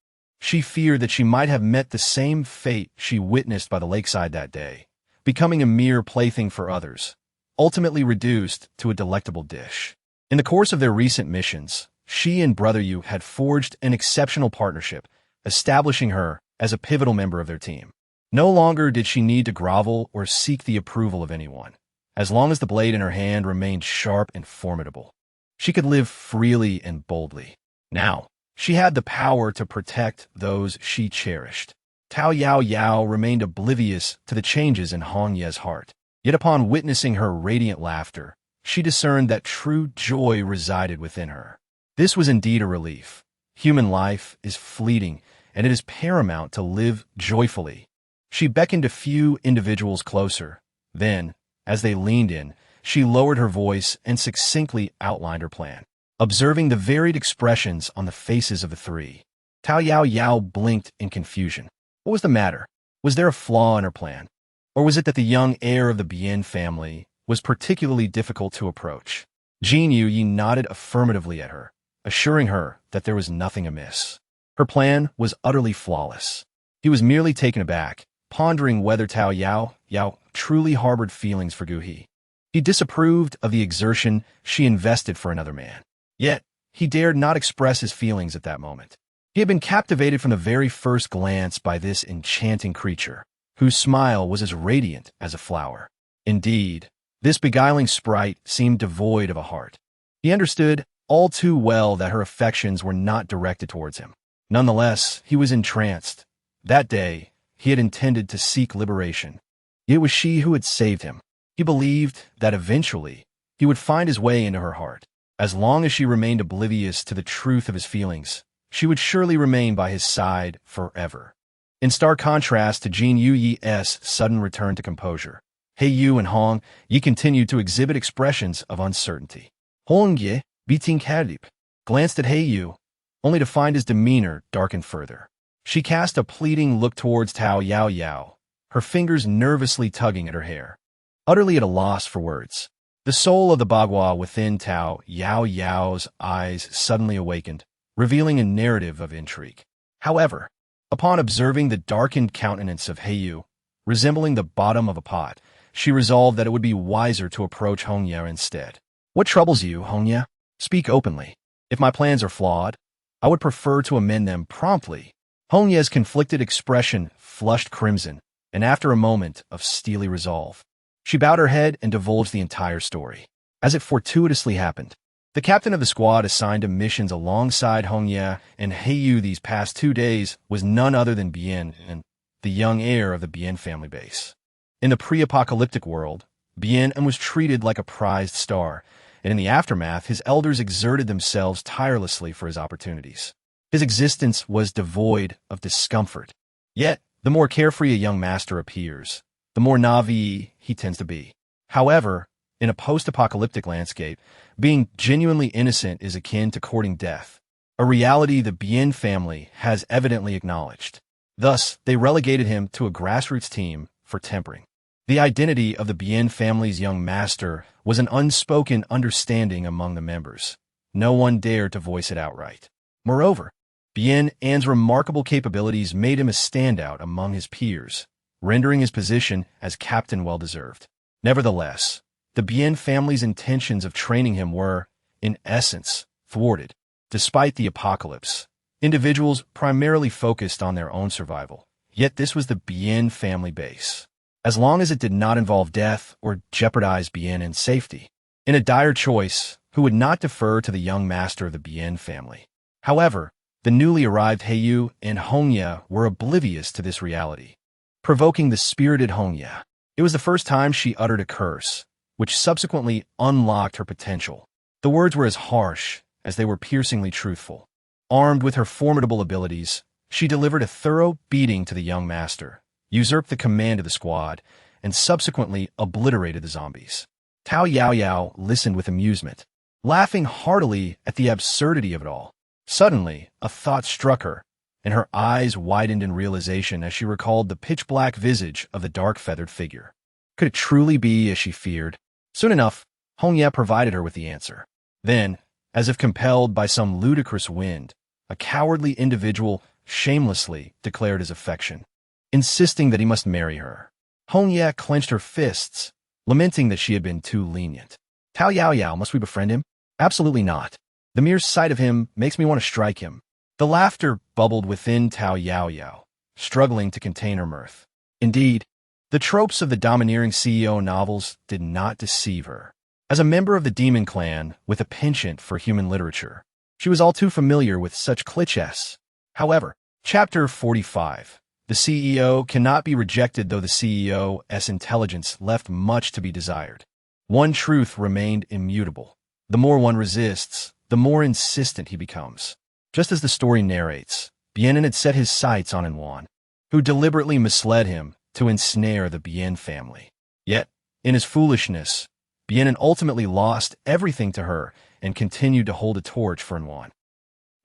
She feared that she might have met the same fate she witnessed by the lakeside that day, becoming a mere plaything for others, ultimately reduced to a delectable dish. In the course of their recent missions, she and Brother Yu had forged an exceptional partnership, establishing her as a pivotal member of their team. No longer did she need to grovel or seek the approval of anyone. As long as the blade in her hand remained sharp and formidable, she could live freely and boldly. Now, she had the power to protect those she cherished. Yao Yao remained oblivious to the changes in Hong Ye's heart. Yet upon witnessing her radiant laughter, she discerned that true joy resided within her. This was indeed a relief. Human life is fleeting, and it is paramount to live joyfully. She beckoned a few individuals closer. Then, as they leaned in, she lowered her voice and succinctly outlined her plan. Observing the varied expressions on the faces of the three, Yao Yao blinked in confusion. What was the matter? Was there a flaw in her plan? Or was it that the young heir of the Bien family was particularly difficult to approach? Jin Yu nodded affirmatively at her, assuring her that there was nothing amiss. Her plan was utterly flawless. He was merely taken aback, pondering whether Yao Yao truly harbored feelings for Gu He. He disapproved of the exertion she invested for another man. Yet, he dared not express his feelings at that moment. He had been captivated from the very first glance by this enchanting creature, whose smile was as radiant as a flower. Indeed, this beguiling sprite seemed devoid of a heart. He understood all too well that her affections were not directed towards him. Nonetheless, he was entranced. That day, he had intended to seek liberation. It was she who had saved him. He believed that eventually, he would find his way into her heart. As long as she remained oblivious to the truth of his feelings, she would surely remain by his side forever. In stark contrast to Jin Yu's sudden return to composure, He Yu and Hong Yi continued to exhibit expressions of uncertainty. Hong Yi, beating Kadip, glanced at He Yu, only to find his demeanor darken further. She cast a pleading look towards Yao Yao, her fingers nervously tugging at her hair, utterly at a loss for words. The soul of the Bagua within Yao Yao's eyes suddenly awakened, revealing a narrative of intrigue. However, upon observing the darkened countenance of Heiyu, resembling the bottom of a pot, she resolved that it would be wiser to approach Hongya instead. What troubles you, Hongya? Speak openly. If my plans are flawed, I would prefer to amend them promptly. Hongya's conflicted expression flushed crimson, and after a moment of steely resolve, she bowed her head and divulged the entire story. As it fortuitously happened, the captain of the squad assigned to missions alongside Hongya and Heiyu these past 2 days was none other than Bien, and the young heir of the Bien family base. In the pre-apocalyptic world, Bien was treated like a prized star, and in the aftermath, his elders exerted themselves tirelessly for his opportunities. His existence was devoid of discomfort. Yet, the more carefree a young master appears, the more naive he tends to be. However, in a post-apocalyptic landscape, being genuinely innocent is akin to courting death, a reality the Bien family has evidently acknowledged. Thus, they relegated him to a grassroots team for tempering. The identity of the Bien family's young master was an unspoken understanding among the members. No one dared to voice it outright. Moreover, Bien's remarkable capabilities made him a standout among his peers, rendering his position as captain well-deserved. Nevertheless, the Bien family's intentions of training him were, in essence, thwarted. Despite the apocalypse, individuals primarily focused on their own survival. Yet this was the Bien family base. As long as it did not involve death or jeopardize Bien's safety. In a dire choice, who would not defer to the young master of the Bien family? However, the newly arrived Heiyu and Hongya were oblivious to this reality, provoking the spirited Hongya. It was the first time she uttered a curse, which subsequently unlocked her potential. The words were as harsh as they were piercingly truthful. Armed with her formidable abilities, she delivered a thorough beating to the young master, usurped the command of the squad, and subsequently obliterated the zombies. Yao Yao listened with amusement, laughing heartily at the absurdity of it all. Suddenly, a thought struck her, and her eyes widened in realization as she recalled the pitch-black visage of the dark-feathered figure. Could it truly be as she feared? Soon enough, Hongya provided her with the answer. Then, as if compelled by some ludicrous wind, a cowardly individual shamelessly declared his affection, insisting that he must marry her. Hongya clenched her fists, lamenting that she had been too lenient. Yao Yao, must we befriend him? Absolutely not. The mere sight of him makes me want to strike him. The laughter bubbled within Yao Yao, struggling to contain her mirth. Indeed, the tropes of the domineering CEO novels did not deceive her. As a member of the Demon Clan with a penchant for human literature, she was all too familiar with such clichés. However, Chapter 45. The CEO cannot be rejected, though the CEO's intelligence left much to be desired. One truth remained immutable. The more one resists, the more insistent he becomes. Just as the story narrates, Bien had set his sights on Anwan, who deliberately misled him to ensnare the Bien family. Yet, in his foolishness, Bien ultimately lost everything to her and continued to hold a torch for Anwan.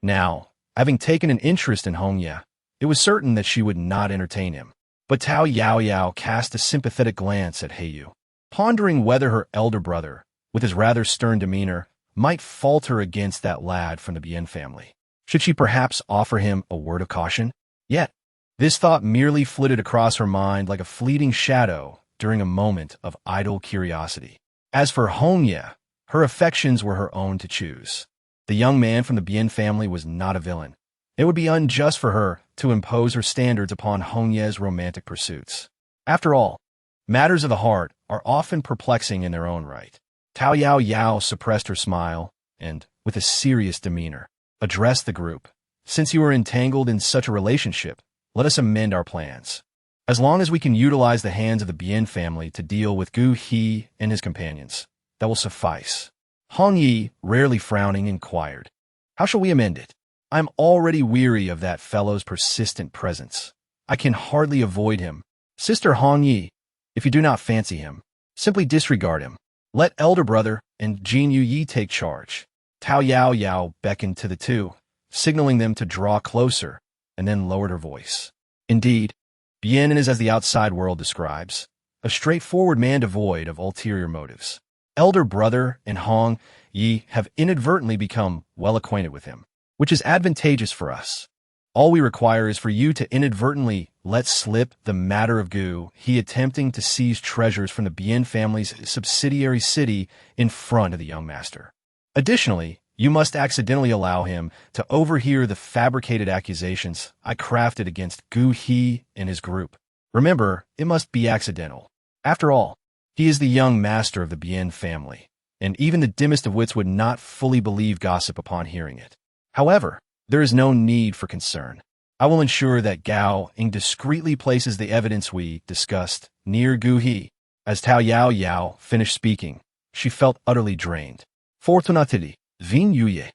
Now, having taken an interest in Hongya, it was certain that she would not entertain him. But Yao Yao cast a sympathetic glance at Heiyu, pondering whether her elder brother, with his rather stern demeanor, might falter against that lad from the Bien family. Should she perhaps offer him a word of caution? Yet, this thought merely flitted across her mind like a fleeting shadow during a moment of idle curiosity. As for Hongya, her affections were her own to choose. The young man from the Bien family was not a villain. It would be unjust for her to impose her standards upon Hongya's romantic pursuits. After all, matters of the heart are often perplexing in their own right. Yao Yao suppressed her smile and, with a serious demeanor, addressed the group. Since you are entangled in such a relationship, let us amend our plans. As long as we can utilize the hands of the Bien family to deal with Gu He and his companions, that will suffice. Hong Yi, rarely frowning, inquired, how shall we amend it? I'm already weary of that fellow's persistent presence. I can hardly avoid him. Sister Hong Yi, if you do not fancy him, simply disregard him. Let elder brother and Jin Yu Yi take charge. Yao Yao beckoned to the two, signaling them to draw closer, and then lowered her voice. Indeed, Bien is as the outside world describes, a straightforward man devoid of ulterior motives. Elder brother and Hong Yi have inadvertently become well acquainted with him, which is advantageous for us. All we require is for you to inadvertently let slip the matter of Gu He attempting to seize treasures from the Bien family's subsidiary city in front of the young master. Additionally, you must accidentally allow him to overhear the fabricated accusations I crafted against Gu He and his group. Remember, it must be accidental. After all, he is the young master of the Bien family, and even the dimmest of wits would not fully believe gossip upon hearing it. However, there is no need for concern. I will ensure that Gao indiscreetly places the evidence we discussed near Gu He. As Yao Yao finished speaking, she felt utterly drained. Fortunately, Vin Yuye,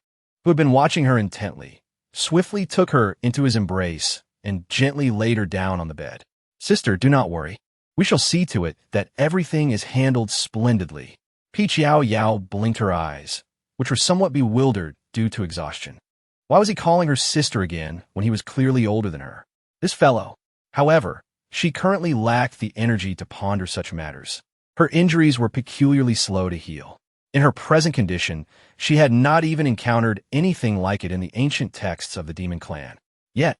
who had been watching her intently, swiftly took her into his embrace and gently laid her down on the bed. Sister, do not worry. We shall see to it that everything is handled splendidly. Yao Yao blinked her eyes, which were somewhat bewildered due to exhaustion. Why was he calling her sister again when he was clearly older than her? This fellow. However, she currently lacked the energy to ponder such matters. Her injuries were peculiarly slow to heal. In her present condition, she had not even encountered anything like it in the ancient texts of the demon clan. Yet,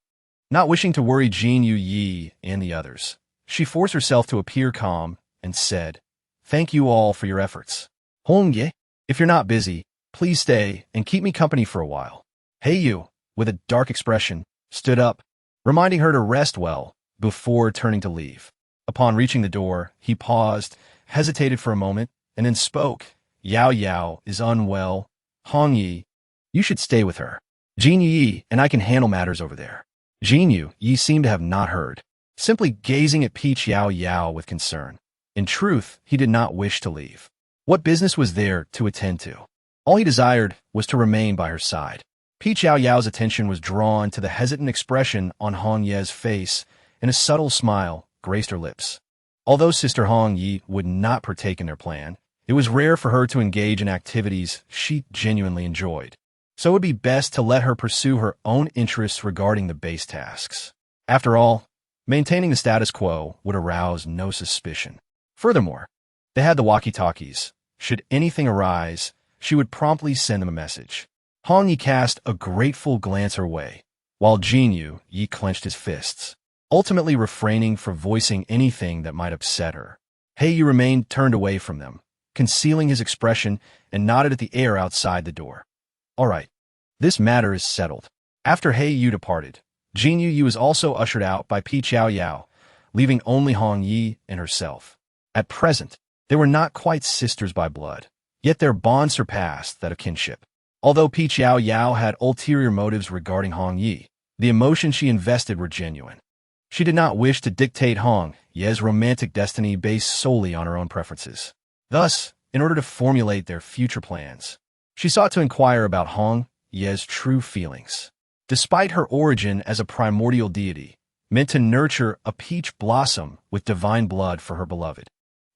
not wishing to worry Jin Yu Yi and the others, she forced herself to appear calm and said, "Thank you all for your efforts. Hong Ye, if you're not busy, please stay and keep me company for a while." Hey Yu, with a dark expression, stood up, reminding her to rest well before turning to leave. Upon reaching the door, he paused, hesitated for a moment, and then spoke. Yao Yao is unwell. Hong Yi, you should stay with her. Jin Yi and I can handle matters over there. Jin Yi seemed to have not heard, simply gazing at Yao Yao with concern. In truth, he did not wish to leave. What business was there to attend to? All he desired was to remain by her side. Yao Yao's attention was drawn to the hesitant expression on Hong Ye's face, and a subtle smile graced her lips. Although Sister Hong Yi would not partake in their plan, it was rare for her to engage in activities she genuinely enjoyed. So it would be best to let her pursue her own interests regarding the base tasks. After all, maintaining the status quo would arouse no suspicion. Furthermore, they had the walkie-talkies. Should anything arise, she would promptly send them a message. Hong Yi cast a grateful glance her way, while Jin Yi clenched his fists, ultimately refraining from voicing anything that might upset her. He Yu remained turned away from them, concealing his expression, and nodded at the air outside the door. All right, this matter is settled. After He Yu departed, Jin Yu was also ushered out by Yao Yao, leaving only Hong Yi and herself. At present, they were not quite sisters by blood, yet their bond surpassed that of kinship. Although Yao Yao had ulterior motives regarding Hong Yi, the emotions she invested were genuine. She did not wish to dictate Hong Ye's romantic destiny based solely on her own preferences. Thus, in order to formulate their future plans, she sought to inquire about Hong Ye's true feelings. Despite her origin as a primordial deity, meant to nurture a peach blossom with divine blood for her beloved,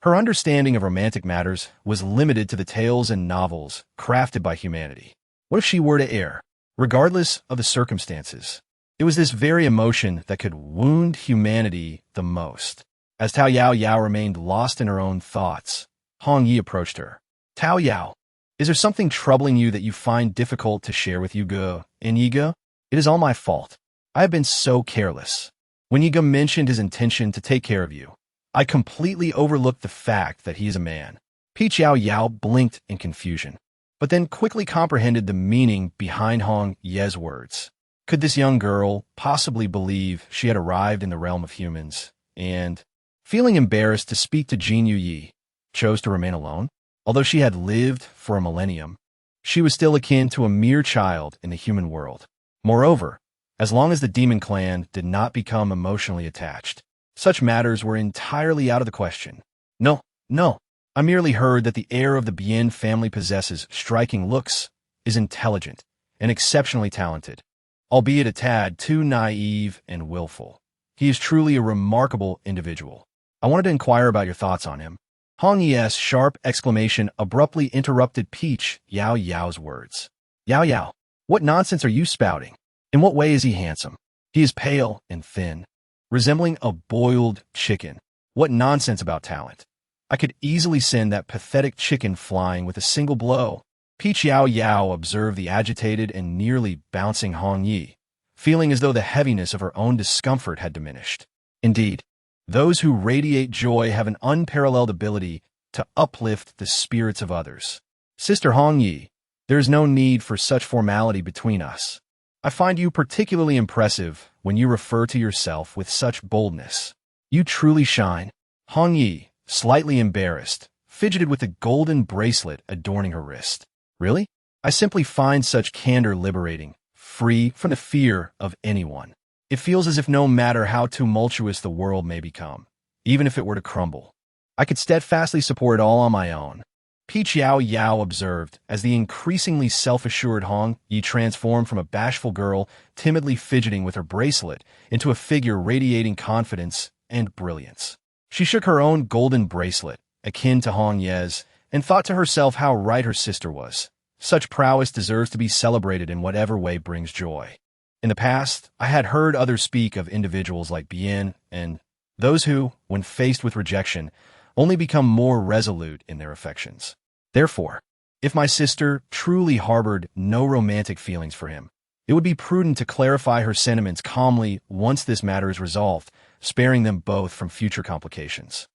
her understanding of romantic matters was limited to the tales and novels crafted by humanity. What if she were to err, regardless of the circumstances? It was this very emotion that could wound humanity the most. As Yao Yao remained lost in her own thoughts, Hong Yi approached her. Yao Yao, is there something troubling you that you find difficult to share with Yuge and Yiga? It is all my fault. I have been so careless. When Yiga mentioned his intention to take care of you, I completely overlooked the fact that he is a man. Yao Yao blinked in confusion, but then quickly comprehended the meaning behind Hong Ye's words. Could this young girl possibly believe she had arrived in the realm of humans and, feeling embarrassed to speak to Jin Yi, chose to remain alone? Although she had lived for a millennium, she was still akin to a mere child in the human world. Moreover, as long as the demon clan did not become emotionally attached, such matters were entirely out of the question. No, I merely heard that the heir of the Bien family possesses striking looks, is intelligent, and exceptionally talented, albeit a tad too naive and willful. He is truly a remarkable individual. I wanted to inquire about your thoughts on him. Hong Ye's sharp exclamation abruptly interrupted Yao Yao's words. Yao Yao, What nonsense are you spouting? In what way is he handsome? He is pale and thin, resembling a boiled chicken. What nonsense about talent? I could easily send that pathetic chicken flying with a single blow. Yao Yao observed the agitated and nearly bouncing Hong Yi, feeling as though the heaviness of her own discomfort had diminished. Indeed, those who radiate joy have an unparalleled ability to uplift the spirits of others. Sister Hong Yi, there is no need for such formality between us. I find you particularly impressive when you refer to yourself with such boldness. You truly shine. Hong Yi, slightly embarrassed, fidgeted with the golden bracelet adorning her wrist. Really? I simply find such candor liberating, free from the fear of anyone. It feels as if no matter how tumultuous the world may become, even if it were to crumble, I could steadfastly support it all on my own. Yao Yao observed as the increasingly self-assured Hong Yi transformed from a bashful girl timidly fidgeting with her bracelet into a figure radiating confidence and brilliance. She shook her own golden bracelet, akin to Hong Ye's, and thought to herself how right her sister was. Such prowess deserves to be celebrated in whatever way brings joy. In the past, I had heard others speak of individuals like Bien and those who, when faced with rejection, only become more resolute in their affections. Therefore, if my sister truly harbored no romantic feelings for him, it would be prudent to clarify her sentiments calmly once this matter is resolved, sparing them both from future complications.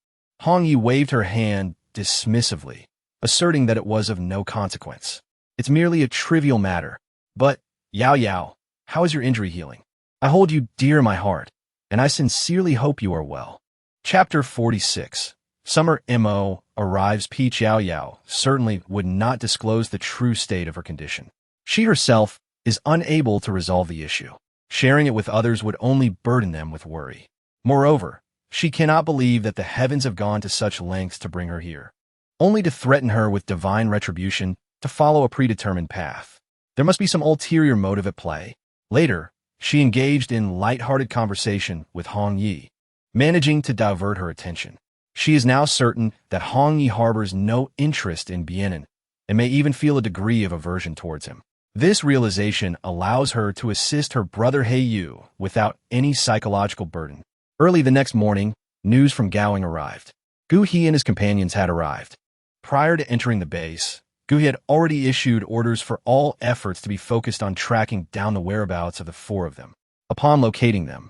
Hong Yi waved her hand dismissively, asserting that it was of no consequence. It's merely a trivial matter. But, Yao Yao, how is your injury healing? I hold you dear in my heart, and I sincerely hope you are well. Chapter 46. Summer M.O. arrives. Yao Yao certainly would not disclose the true state of her condition. She herself is unable to resolve the issue. Sharing it with others would only burden them with worry. Moreover, she cannot believe that the heavens have gone to such lengths to bring her here, only to threaten her with divine retribution to follow a predetermined path. There must be some ulterior motive at play. Later, she engaged in light-hearted conversation with Hong Yi, managing to divert her attention. She is now certain that Hong Yi harbors no interest in Bien and may even feel a degree of aversion towards him. This realization allows her to assist her brother He Yu without any psychological burden. Early the next morning, news from Gowing arrived. Gu He and his companions had arrived. Prior to entering the base, Gu He had already issued orders for all efforts to be focused on tracking down the whereabouts of the four of them. Upon locating them,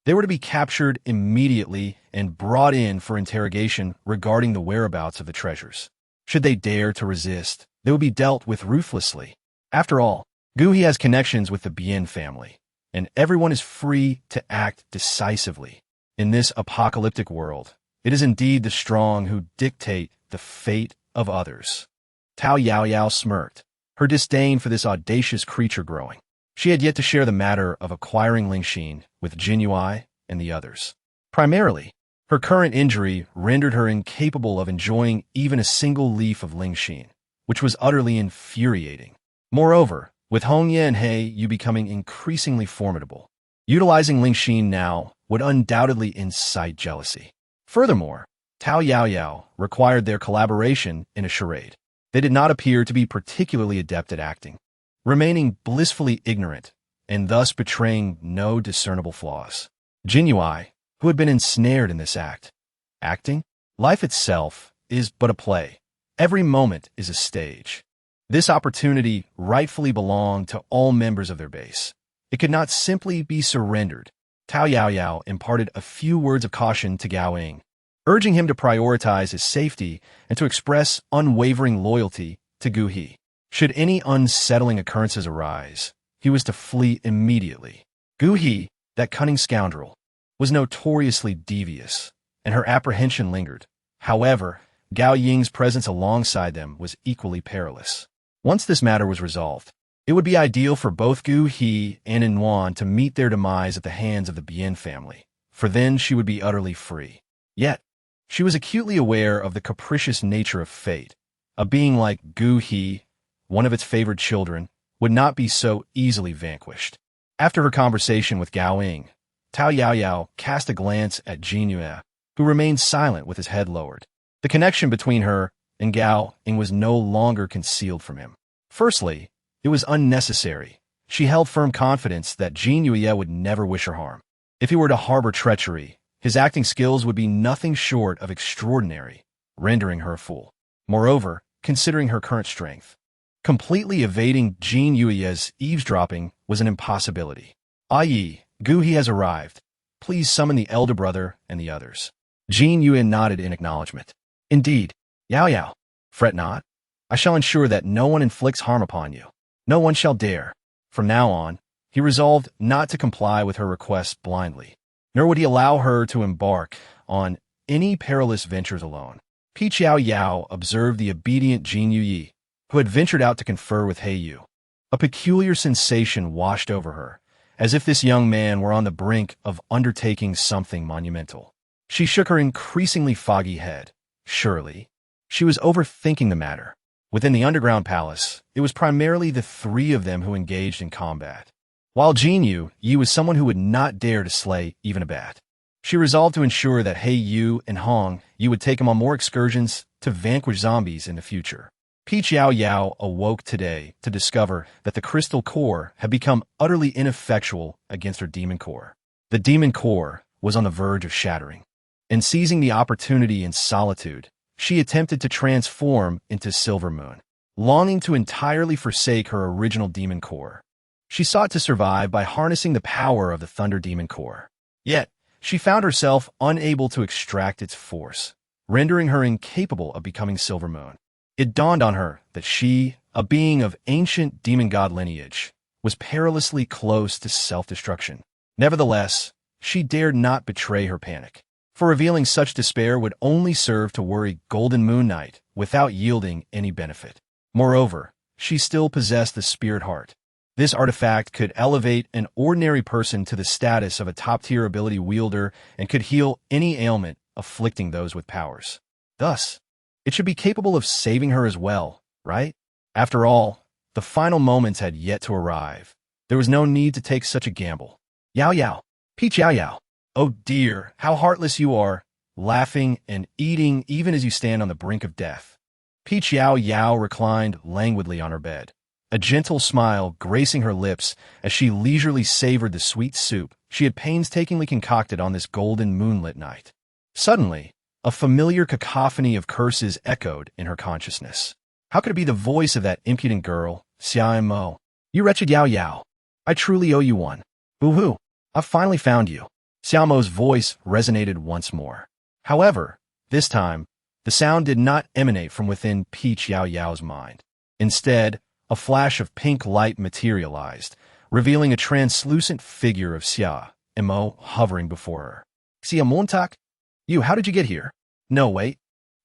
they were to be captured immediately and brought in for interrogation regarding the whereabouts of the treasures. Should they dare to resist, they would be dealt with ruthlessly. After all, Gu He has connections with the Bien family, and everyone is free to act decisively. In this apocalyptic world, it is indeed the strong who dictate the fate of others. Yao Yao smirked, her disdain for this audacious creature growing. She had yet to share the matter of acquiring Lingxin with Jinyuai and the others. Primarily, her current injury rendered her incapable of enjoying even a single leaf of Lingxin, which was utterly infuriating. Moreover, with Hong Ye and He Yu becoming increasingly formidable, utilizing Lingxin now would undoubtedly incite jealousy. Furthermore, Yao Yao required their collaboration in a charade. They did not appear to be particularly adept at acting, remaining blissfully ignorant and thus betraying no discernible flaws. Jinyuai, who had been ensnared in this act. Acting? Life itself is but a play. Every moment is a stage. This opportunity rightfully belonged to all members of their base. It could not simply be surrendered. Yao Yao imparted a few words of caution to Gao Ying, urging him to prioritize his safety and to express unwavering loyalty to Gu He. Should any unsettling occurrences arise, he was to flee immediately. Gu He, that cunning scoundrel, was notoriously devious, and her apprehension lingered. However, Gao Ying's presence alongside them was equally perilous. Once this matter was resolved, it would be ideal for both Gu He and Inwan to meet their demise at the hands of the Bien family, for then she would be utterly free. Yet, she was acutely aware of the capricious nature of fate. A being like Gu He, one of its favored children, would not be so easily vanquished. After her conversation with Gao Ying, Yao Yao cast a glance at Jinyue, who remained silent with his head lowered. The connection between her and Gao Ying was no longer concealed from him. Firstly, it was unnecessary. She held firm confidence that Jin Yuye would never wish her harm. If he were to harbor treachery, his acting skills would be nothing short of extraordinary, rendering her a fool. Moreover, considering her current strength, completely evading Jin Yuye's eavesdropping was an impossibility. "Yi, Gu He has arrived. Please summon the elder brother and the others." Jin Yuye nodded in acknowledgement. "Indeed, Yao Yao. Fret not. I shall ensure that no one inflicts harm upon you. No one shall dare." From now on, he resolved not to comply with her request blindly, nor would he allow her to embark on any perilous ventures alone. Yao Yao observed the obedient Jin Yuye, who had ventured out to confer with He Yu. A peculiar sensation washed over her, as if this young man were on the brink of undertaking something monumental. She shook her increasingly foggy head. Surely, she was overthinking the matter. Within the underground palace, it was primarily the three of them who engaged in combat. While Jin Yuye was someone who would not dare to slay even a bat. She resolved to ensure that He Yu and Hong Yu would take him on more excursions to vanquish zombies in the future. Yao Yao awoke today to discover that the crystal core had become utterly ineffectual against her demon core. The demon core was on the verge of shattering. And seizing the opportunity in solitude, she attempted to transform into Silver Moon, longing to entirely forsake her original demon core. She sought to survive by harnessing the power of the Thunder Demon core. Yet, she found herself unable to extract its force, rendering her incapable of becoming Silver Moon. It dawned on her that she, a being of ancient demon god lineage, was perilously close to self-destruction. Nevertheless, she dared not betray her panic, for revealing such despair would only serve to worry Golden Moon Knight without yielding any benefit. Moreover, she still possessed the Spirit Heart. This artifact could elevate an ordinary person to the status of a top-tier ability wielder and could heal any ailment afflicting those with powers. Thus, it should be capable of saving her as well, right? After all, the final moments had yet to arrive. There was no need to take such a gamble. Yao Yao, Yao Yao. Oh dear, how heartless you are, laughing and eating even as you stand on the brink of death. Yao Yao reclined languidly on her bed, a gentle smile gracing her lips as she leisurely savored the sweet soup she had painstakingly concocted on this golden moonlit night. Suddenly, a familiar cacophony of curses echoed in her consciousness. How could it be the voice of that impudent girl, Xia Mo? "You wretched Yao Yao, I truly owe you one. Boo-hoo, I've finally found you." Xiao Mo's voice resonated once more. However, this time, the sound did not emanate from within Yao Yao's mind. Instead, a flash of pink light materialized, revealing a translucent figure of Xia Mo hovering before her. "Xia Montak? You, how did you get here? No, wait.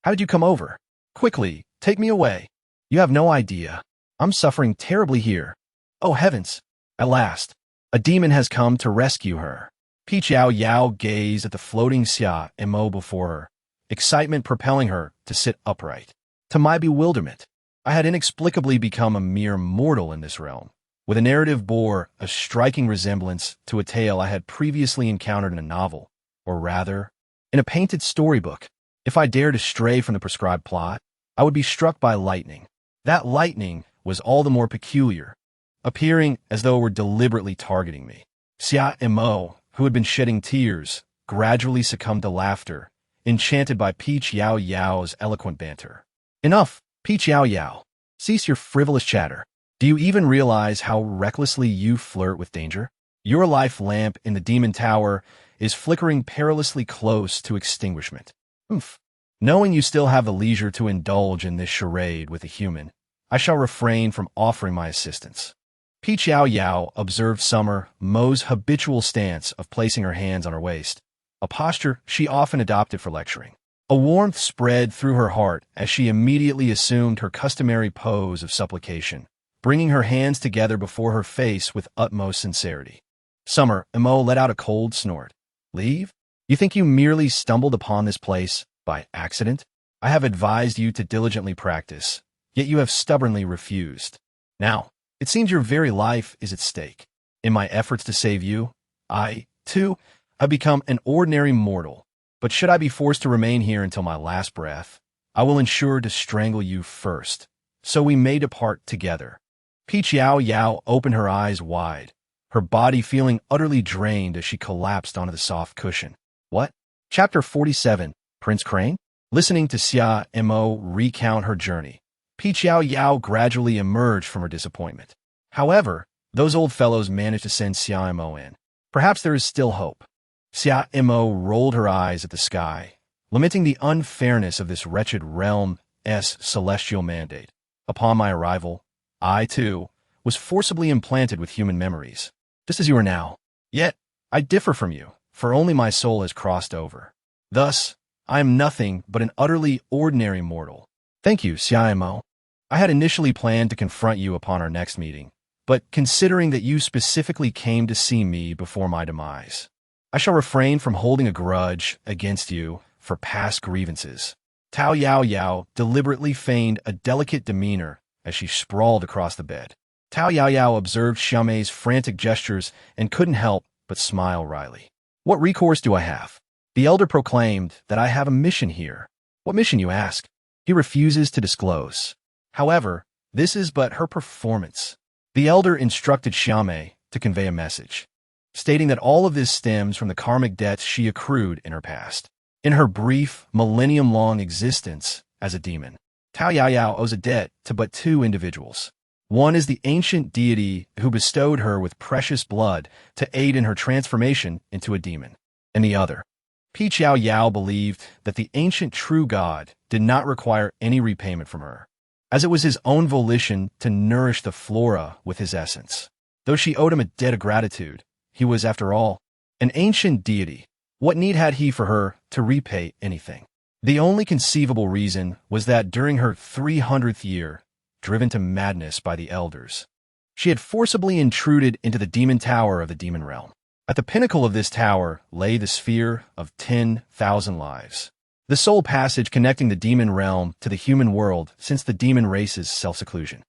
How did you come over? Quickly, take me away. You have no idea. I'm suffering terribly here. Oh heavens! At last, a demon has come to rescue her." Yao Yao gazed at the floating Xia Mo before her, excitement propelling her to sit upright. To my bewilderment, I had inexplicably become a mere mortal in this realm, with a narrative bore a striking resemblance to a tale I had previously encountered in a novel, or rather, in a painted storybook. If I dared to stray from the prescribed plot, I would be struck by lightning. That lightning was all the more peculiar, appearing as though it were deliberately targeting me. Xia Mo, who had been shedding tears, gradually succumbed to laughter, enchanted by Yao Yao's eloquent banter. "Enough, Yao Yao. Cease your frivolous chatter. Do you even realize how recklessly you flirt with danger? Your life lamp in the demon tower is flickering perilously close to extinguishment. Oomph. Knowing you still have the leisure to indulge in this charade with a human, I shall refrain from offering my assistance." Yao Yao observed Summer Mo's habitual stance of placing her hands on her waist, a posture she often adopted for lecturing. A warmth spread through her heart as she immediately assumed her customary pose of supplication, bringing her hands together before her face with utmost sincerity. Summer Mo let out a cold snort. "Leave? You think you merely stumbled upon this place by accident? I have advised you to diligently practice, yet you have stubbornly refused. Now, it seems your very life is at stake. In my efforts to save you, I, too, have become an ordinary mortal. But should I be forced to remain here until my last breath, I will ensure to strangle you first, so we may depart together." Yao Yao opened her eyes wide, her body feeling utterly drained as she collapsed onto the soft cushion. What? Chapter 47, Prince Crane? Listening to Xia Mo recount her journey, Yao Yao gradually emerged from her disappointment. However, those old fellows managed to send Xia Mo in. Perhaps there is still hope. Xia Mo rolled her eyes at the sky, lamenting the unfairness of this wretched realm's celestial mandate. Upon my arrival, I, too, was forcibly implanted with human memories, just as you are now. Yet, I differ from you, for only my soul has crossed over. Thus, I am nothing but an utterly ordinary mortal. Thank you, Xia Mo. I had initially planned to confront you upon our next meeting, but considering that you specifically came to see me before my demise, I shall refrain from holding a grudge against you for past grievances. Yao Yao deliberately feigned a delicate demeanor as she sprawled across the bed. Yao Yao observed Xiaomei's frantic gestures and couldn't help but smile wryly. What recourse do I have? The elder proclaimed that I have a mission here. What mission, you ask? He refuses to disclose. However, this is but her performance. The elder instructed Xiaomei to convey a message, stating that all of this stems from the karmic debts she accrued in her past. In her brief, millennium-long existence as a demon, Yao Yao owes a debt to but two individuals. One is the ancient deity who bestowed her with precious blood to aid in her transformation into a demon, and the other. Yao Yao believed that the ancient true god did not require any repayment from her, as it was his own volition to nourish the flora with his essence. Though she owed him a debt of gratitude, he was, after all, an ancient deity. What need had he for her to repay anything? The only conceivable reason was that during her 300th year, driven to madness by the elders, she had forcibly intruded into the demon tower of the demon realm. At the pinnacle of this tower lay the sphere of 10,000 lives, the sole passage connecting the demon realm to the human world since the demon race's self-seclusion.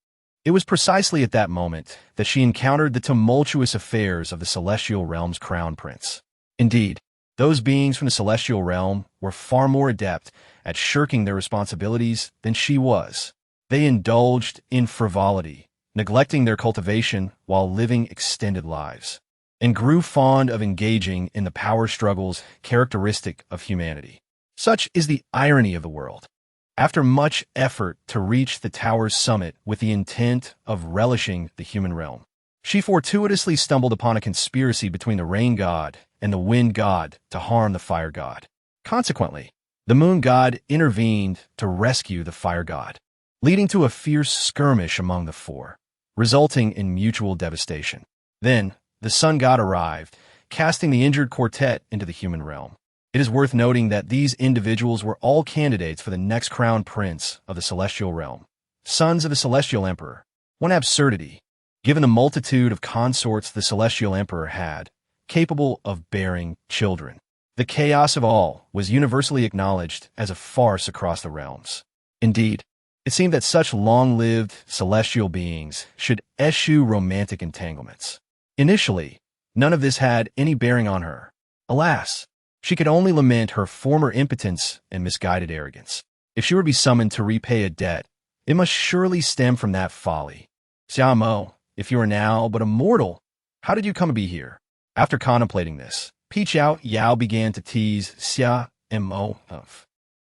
It was precisely at that moment that she encountered the tumultuous affairs of the celestial realm's crown prince. Indeed, those beings from the celestial realm were far more adept at shirking their responsibilities than she was. They indulged in frivolity, neglecting their cultivation while living extended lives, and grew fond of engaging in the power struggles characteristic of humanity. Such is the irony of the world. After much effort to reach the tower's summit with the intent of relishing the human realm, she fortuitously stumbled upon a conspiracy between the rain god and the wind god to harm the fire god. Consequently, the moon god intervened to rescue the fire god, leading to a fierce skirmish among the four, resulting in mutual devastation. Then, the sun god arrived, casting the injured quartet into the human realm. It is worth noting that these individuals were all candidates for the next crown prince of the celestial realm, sons of the celestial emperor. One absurdity, given the multitude of consorts the celestial emperor had, capable of bearing children. The chaos of all was universally acknowledged as a farce across the realms. Indeed, it seemed that such long-lived celestial beings should eschew romantic entanglements. Initially, none of this had any bearing on her. Alas, she could only lament her former impotence and misguided arrogance. If she were to be summoned to repay a debt, it must surely stem from that folly. Xia Mo, if you are now but a mortal, how did you come to be here? After contemplating this, Yao Yao began to tease Xia Mo.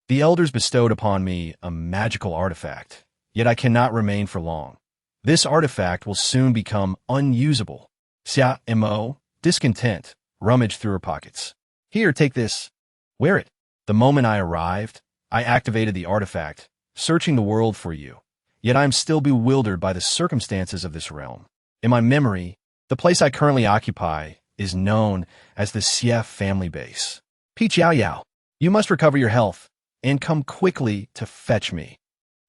The elders bestowed upon me a magical artifact, yet I cannot remain for long. This artifact will soon become unusable. Xia Mo, discontent, rummaged through her pockets. Here, take this. Wear it. The moment I arrived, I activated the artifact, searching the world for you. Yet I am still bewildered by the circumstances of this realm. In my memory, the place I currently occupy is known as the Xie family base. Yao Yao, you must recover your health and come quickly to fetch me.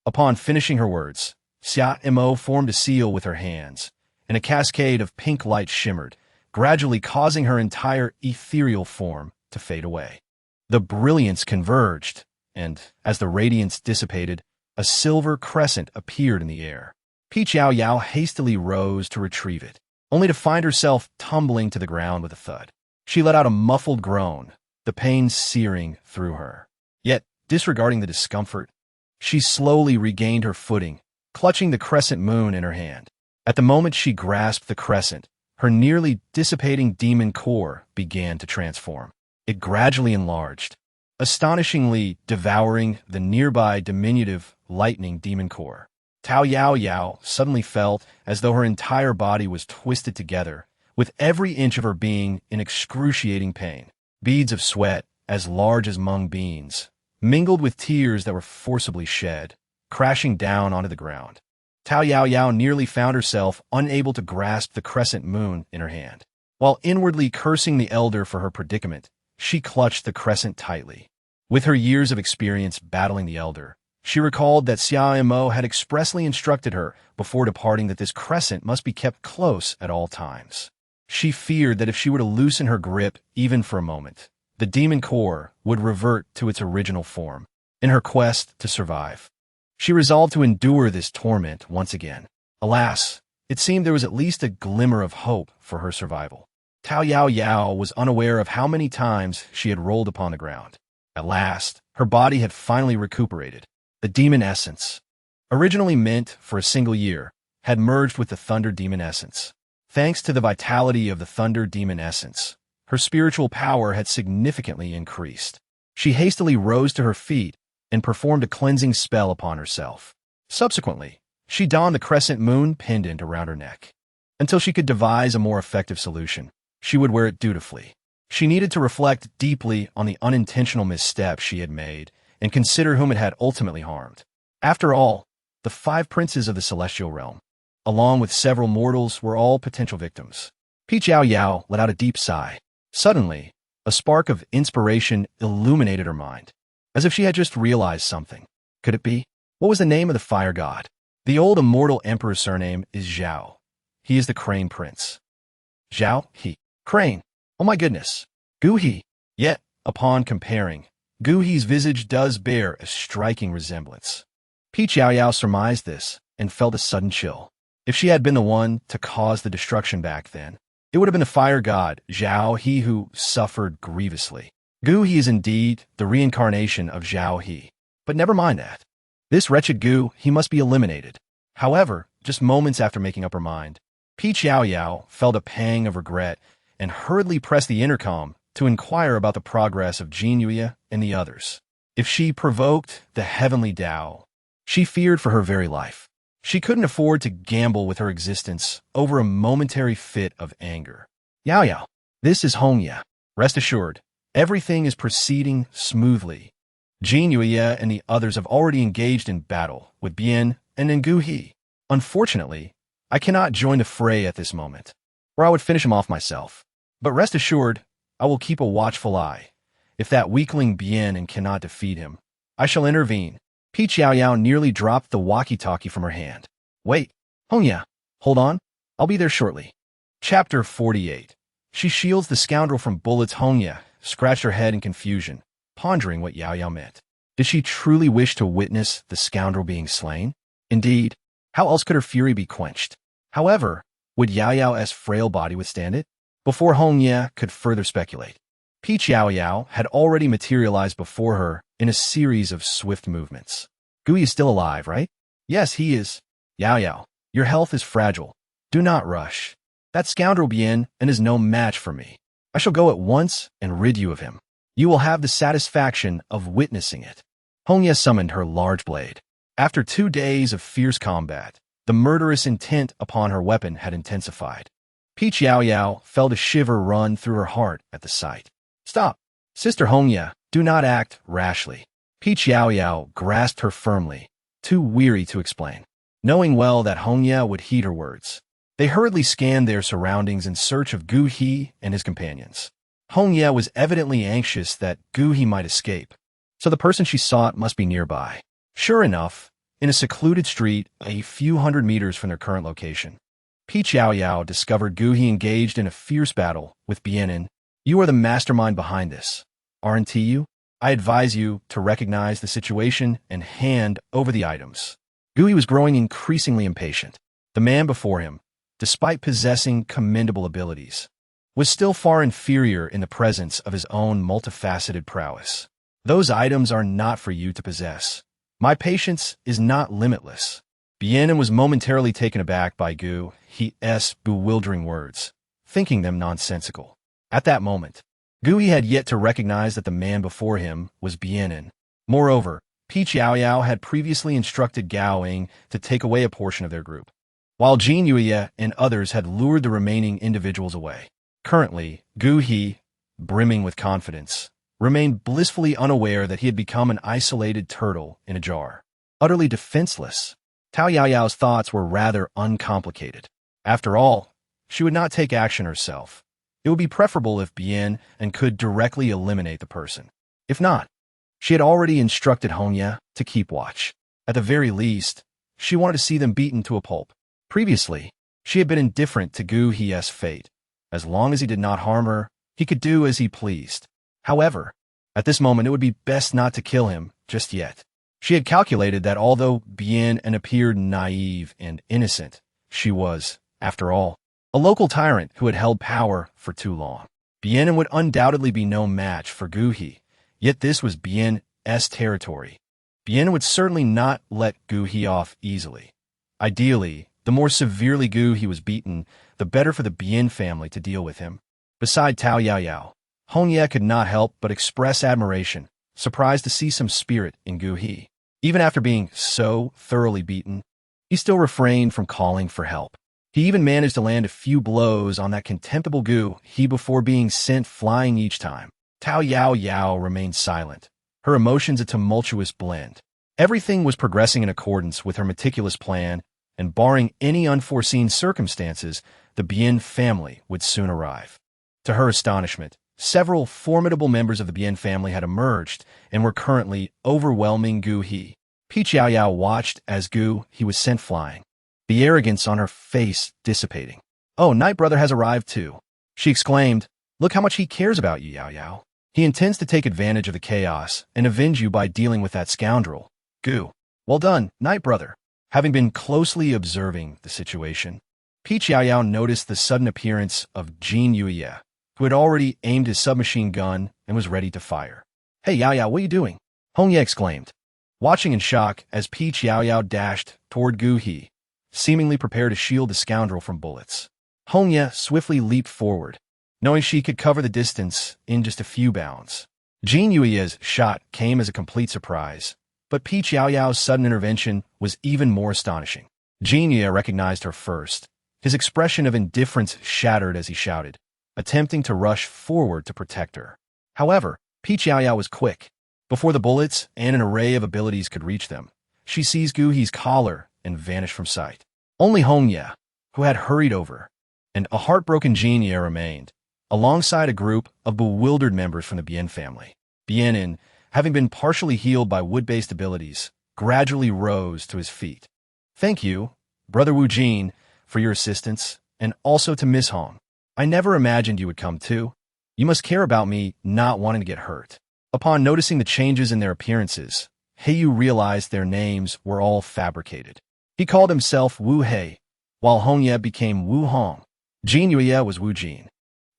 Upon finishing her words, Xia Mo formed a seal with her hands, and a cascade of pink light shimmered, gradually causing her entire ethereal form to fade away. The brilliance converged, and, as the radiance dissipated, a silver crescent appeared in the air. Yao Yao hastily rose to retrieve it, only to find herself tumbling to the ground with a thud. She let out a muffled groan, the pain searing through her. Yet, disregarding the discomfort, she slowly regained her footing, clutching the crescent moon in her hand. At the moment she grasped the crescent, her nearly dissipating demon core began to transform. It gradually enlarged, astonishingly devouring the nearby diminutive lightning demon core. Yao Yao suddenly felt as though her entire body was twisted together, with every inch of her being in excruciating pain. Beads of sweat, as large as mung beans, mingled with tears that were forcibly shed, crashing down onto the ground. Yao Yao nearly found herself unable to grasp the crescent moon in her hand. While inwardly cursing the elder for her predicament, she clutched the crescent tightly. With her years of experience battling the elder, she recalled that Xiao had expressly instructed her before departing that this crescent must be kept close at all times. She feared that if she were to loosen her grip even for a moment, the demon core would revert to its original form. In her quest to survive, she resolved to endure this torment once again. Alas, it seemed there was at least a glimmer of hope for her survival. Yao Yao was unaware of how many times she had rolled upon the ground. At last, her body had finally recuperated. The demon essence, originally meant for a single year, had merged with the thunder demon essence. Thanks to the vitality of the thunder demon essence, her spiritual power had significantly increased. She hastily rose to her feet and performed a cleansing spell upon herself. Subsequently, she donned the crescent moon pendant around her neck. Until she could devise a more effective solution, she would wear it dutifully. She needed to reflect deeply on the unintentional misstep she had made and consider whom it had ultimately harmed. After all, the 5 princes of the celestial realm, along with several mortals, were all potential victims. Yao Yao let out a deep sigh. Suddenly, a spark of inspiration illuminated her mind, as if she had just realized something. Could it be? What was the name of the fire god? The old immortal emperor's surname is Zhao. He is the Crane Prince. Zhao He. Crane. Oh my goodness. Gu He. Yet, upon comparing, Gu He's visage does bear a striking resemblance. Yao Yao surmised this and felt a sudden chill. If she had been the one to cause the destruction back then, it would have been the fire god, Zhao He, who suffered grievously. Gu He is indeed the reincarnation of Zhao He. But never mind that. This wretched Gu He must be eliminated. However, just moments after making up her mind, Yao Yao felt a pang of regret and hurriedly pressed the intercom to inquire about the progress of Jinyue and the others. If she provoked the heavenly Tao, she feared for her very life. She couldn't afford to gamble with her existence over a momentary fit of anger. Yao Yao, this is Hongya. Rest assured, everything is proceeding smoothly. Jinyue and the others have already engaged in battle with Bien and Ngu He. Unfortunately, I cannot join the fray at this moment, or I would finish him off myself. But rest assured, I will keep a watchful eye. If that weakling Bien and cannot defeat him, I shall intervene. Yao Yao nearly dropped the walkie-talkie from her hand. Wait, Hongya, hold on. I'll be there shortly. Chapter 48. She shields the scoundrel from bullets. Hongya scratched her head in confusion, pondering what Yao Yao meant. Did she truly wish to witness the scoundrel being slain? Indeed, how else could her fury be quenched? However, would Yao Yao's frail body withstand it? Before Hongya could further speculate, Yao Yao had already materialized before her in a series of swift movements. Gui is still alive, right? Yes, he is. Yao Yao, your health is fragile. Do not rush. That scoundrel Bien and is no match for me. I shall go at once and rid you of him. You will have the satisfaction of witnessing it. Hongya summoned her large blade. After 2 days of fierce combat, the murderous intent upon her weapon had intensified. Yao Yao felt a shiver run through her heart at the sight. Stop! Sister Hongya, do not act rashly. Yao Yao grasped her firmly, too weary to explain. Knowing well that Hongya would heed her words, they hurriedly scanned their surroundings in search of Gu He and his companions. Hongya was evidently anxious that Gu He might escape, so the person she sought must be nearby. Sure enough, in a secluded street a few hundred meters from their current location, Yao Yao discovered Gu He engaged in a fierce battle with Bienen. You are the mastermind behind this, aren't you? I advise you to recognize the situation and hand over the items. Gu He was growing increasingly impatient. The man before him, despite possessing commendable abilities, was still far inferior in the presence of his own multifaceted prowess. Those items are not for you to possess. My patience is not limitless. Bien was momentarily taken aback by Gu He's bewildering words, thinking them nonsensical. At that moment, Gu He had yet to recognize that the man before him was Bien. Moreover, Peach Yao Yao had previously instructed Gao Ying to take away a portion of their group, while Jin Yuya and others had lured the remaining individuals away. Currently, Gu He, brimming with confidence, remained blissfully unaware that he had become an isolated turtle in a jar, utterly defenseless. Tao Yao Yao's thoughts were rather uncomplicated. After all, she would not take action herself. It would be preferable if Bien and could directly eliminate the person. If not, she had already instructed Hongya to keep watch. At the very least, she wanted to see them beaten to a pulp. Previously, she had been indifferent to Gu He's fate. As long as he did not harm her, he could do as he pleased. However, at this moment it would be best not to kill him just yet. She had calculated that although Bien appeared naive and innocent, she was, after all, a local tyrant who had held power for too long. Bien would undoubtedly be no match for Gu He, yet this was Bien's territory. Bien would certainly not let Gu He off easily. Ideally, the more severely Gu He was beaten, the better for the Bien family to deal with him. Beside Tao Yao Yao, Hongya could not help but express admiration, surprised to see some spirit in Gu He. Even after being so thoroughly beaten, he still refrained from calling for help. He even managed to land a few blows on that contemptible Gu He before being sent flying each time. Tao Yao Yao remained silent, her emotions a tumultuous blend. Everything was progressing in accordance with her meticulous plan, and barring any unforeseen circumstances, the Bien family would soon arrive. To her astonishment, several formidable members of the Bien family had emerged and were currently overwhelming Gu He. Peach Yao Yao watched as Gu He was sent flying, the arrogance on her face dissipating. "Oh, Night Brother has arrived too," she exclaimed. "Look how much he cares about you, Yao Yao. He intends to take advantage of the chaos and avenge you by dealing with that scoundrel, Gu. Well done, Night Brother." Having been closely observing the situation, Peach Yao Yao noticed the sudden appearance of Jin Yuya, who had already aimed his submachine gun and was ready to fire. "Hey, Yao Yao, what are you doing?" Hongya exclaimed, watching in shock as Peach Yao Yao dashed toward Gu He, seemingly prepared to shield the scoundrel from bullets. Hongya swiftly leaped forward, knowing she could cover the distance in just a few bounds. Jin Yuya's shot came as a complete surprise, but Peach Yao Yao's sudden intervention was even more astonishing. Jin Yuya recognized her first. His expression of indifference shattered as he shouted, attempting to rush forward to protect her. However, Peach Yao Yao was quick. Before the bullets and an array of abilities could reach them, she seized Gu He's collar and vanished from sight. Only Hongya, who had hurried over, and a heartbroken Jin Yuya remained, alongside a group of bewildered members from the Bien family. Bien, having been partially healed by wood-based abilities, gradually rose to his feet. "Thank you, Brother Wu Jin, for your assistance, and also to Miss Hong. I never imagined you would come too. You must care about me not wanting to get hurt." Upon noticing the changes in their appearances, Heiyu realized their names were all fabricated. He called himself Wu Hei, while Hongya became Wu Hong. Jin Yuya was Wu Jin,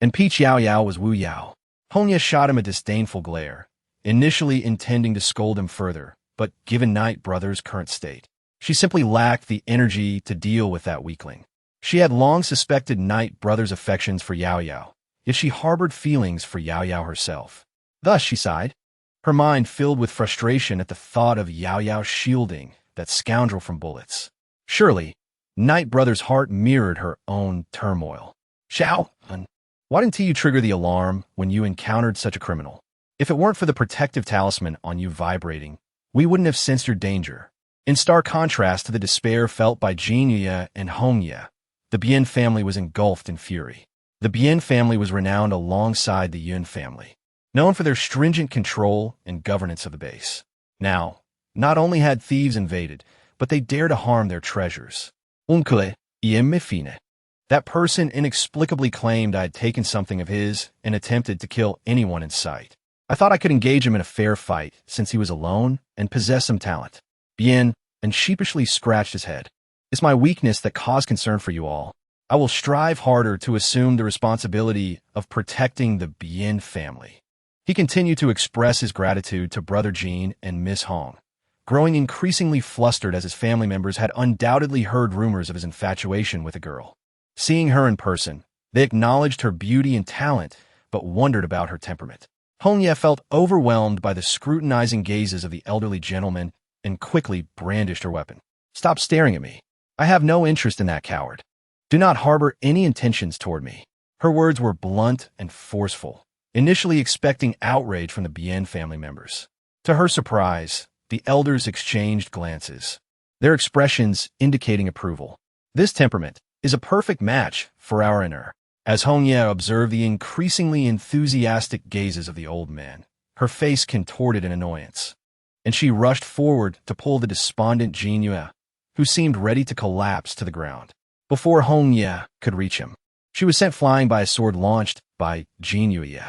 and Peach Yao Yao was Wu Yao. Hongya shot him a disdainful glare, initially intending to scold him further, but given Night Brother's current state, she simply lacked the energy to deal with that weakling. She had long suspected Night Brother's affections for Yao Yao, yet she harbored feelings for Yao Yao herself. Thus she sighed, her mind filled with frustration at the thought of Yao Yao shielding that scoundrel from bullets. Surely, Night Brother's heart mirrored her own turmoil. "Shao, why didn't you trigger the alarm when you encountered such a criminal? If it weren't for the protective talisman on you vibrating, we wouldn't have sensed your danger." In stark contrast to the despair felt by Jin Yuya and Hongya, the Bien family was engulfed in fury. The Bien family was renowned alongside the Yun family, known for their stringent control and governance of the base. Now, not only had thieves invaded, but they dared to harm their treasures. "Uncle, me fine." That person inexplicably claimed I had taken something of his and attempted to kill anyone in sight. I thought I could engage him in a fair fight since he was alone and possessed some talent. Bien, and sheepishly scratched his head. "It's my weakness that caused concern for you all. I will strive harder to assume the responsibility of protecting the Bien family." He continued to express his gratitude to Brother Jean and Miss Hong, growing increasingly flustered as his family members had undoubtedly heard rumors of his infatuation with a girl. Seeing her in person, they acknowledged her beauty and talent, but wondered about her temperament. Hongye felt overwhelmed by the scrutinizing gazes of the elderly gentleman and quickly brandished her weapon. "Stop staring at me. I have no interest in that coward. Do not harbor any intentions toward me." Her words were blunt and forceful, initially expecting outrage from the Bien family members. To her surprise, the elders exchanged glances, their expressions indicating approval. "This temperament is a perfect match for our inner." As Hongye observed the increasingly enthusiastic gazes of the old man, her face contorted in annoyance, and she rushed forward to pull the despondent Jin Yue, who seemed ready to collapse to the ground. Before Hongye could reach him, she was sent flying by a sword launched by Jin Yue.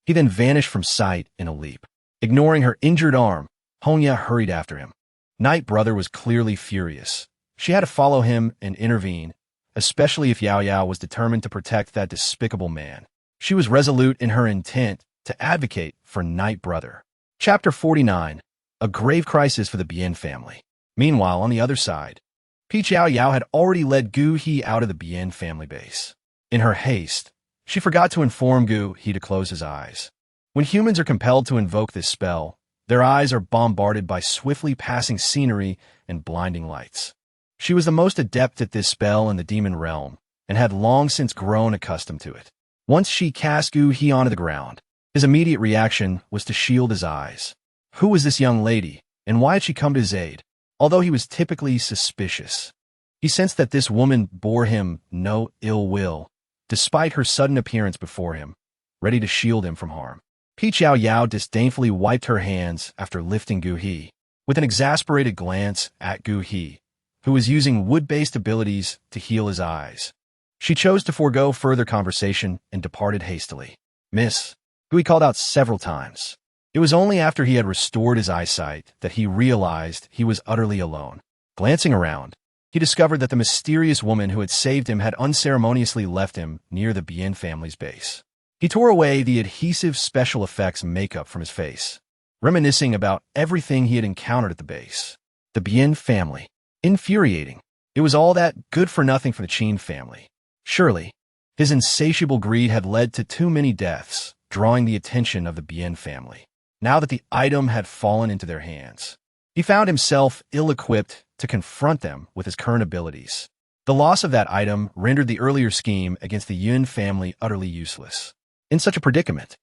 He then vanished from sight in a leap. Ignoring her injured arm, Hongye hurried after him. Night Brother was clearly furious. She had to follow him and intervene, especially if Yao Yao was determined to protect that despicable man. She was resolute in her intent to advocate for Night Brother. Chapter 49. A grave crisis for the Bien family. Meanwhile, on the other side, Peach Yao Yao had already led Gu He out of the Bien family base. In her haste, she forgot to inform Gu He to close his eyes. When humans are compelled to invoke this spell, their eyes are bombarded by swiftly passing scenery and blinding lights. She was the most adept at this spell in the demon realm, and had long since grown accustomed to it. Once she cast Gu He onto the ground, his immediate reaction was to shield his eyes. Who was this young lady, and why had she come to his aid? Although he was typically suspicious, he sensed that this woman bore him no ill will, despite her sudden appearance before him, ready to shield him from harm. Peach Yao Yao disdainfully wiped her hands after lifting Gu He, with an exasperated glance at Gu He, who was using wood-based abilities to heal his eyes. She chose to forego further conversation and departed hastily. "Miss," Gu He called out several times. It was only after he had restored his eyesight that he realized he was utterly alone. Glancing around, he discovered that the mysterious woman who had saved him had unceremoniously left him near the Bien family's base. He tore away the adhesive special effects makeup from his face, reminiscing about everything he had encountered at the base. The Bien family. Infuriating. It was all that good for nothing for the Qin family. Surely, his insatiable greed had led to too many deaths, drawing the attention of the Bien family. Now that the item had fallen into their hands, he found himself ill-equipped to confront them with his current abilities. The loss of that item rendered the earlier scheme against the Yun family utterly useless. In such a predicament,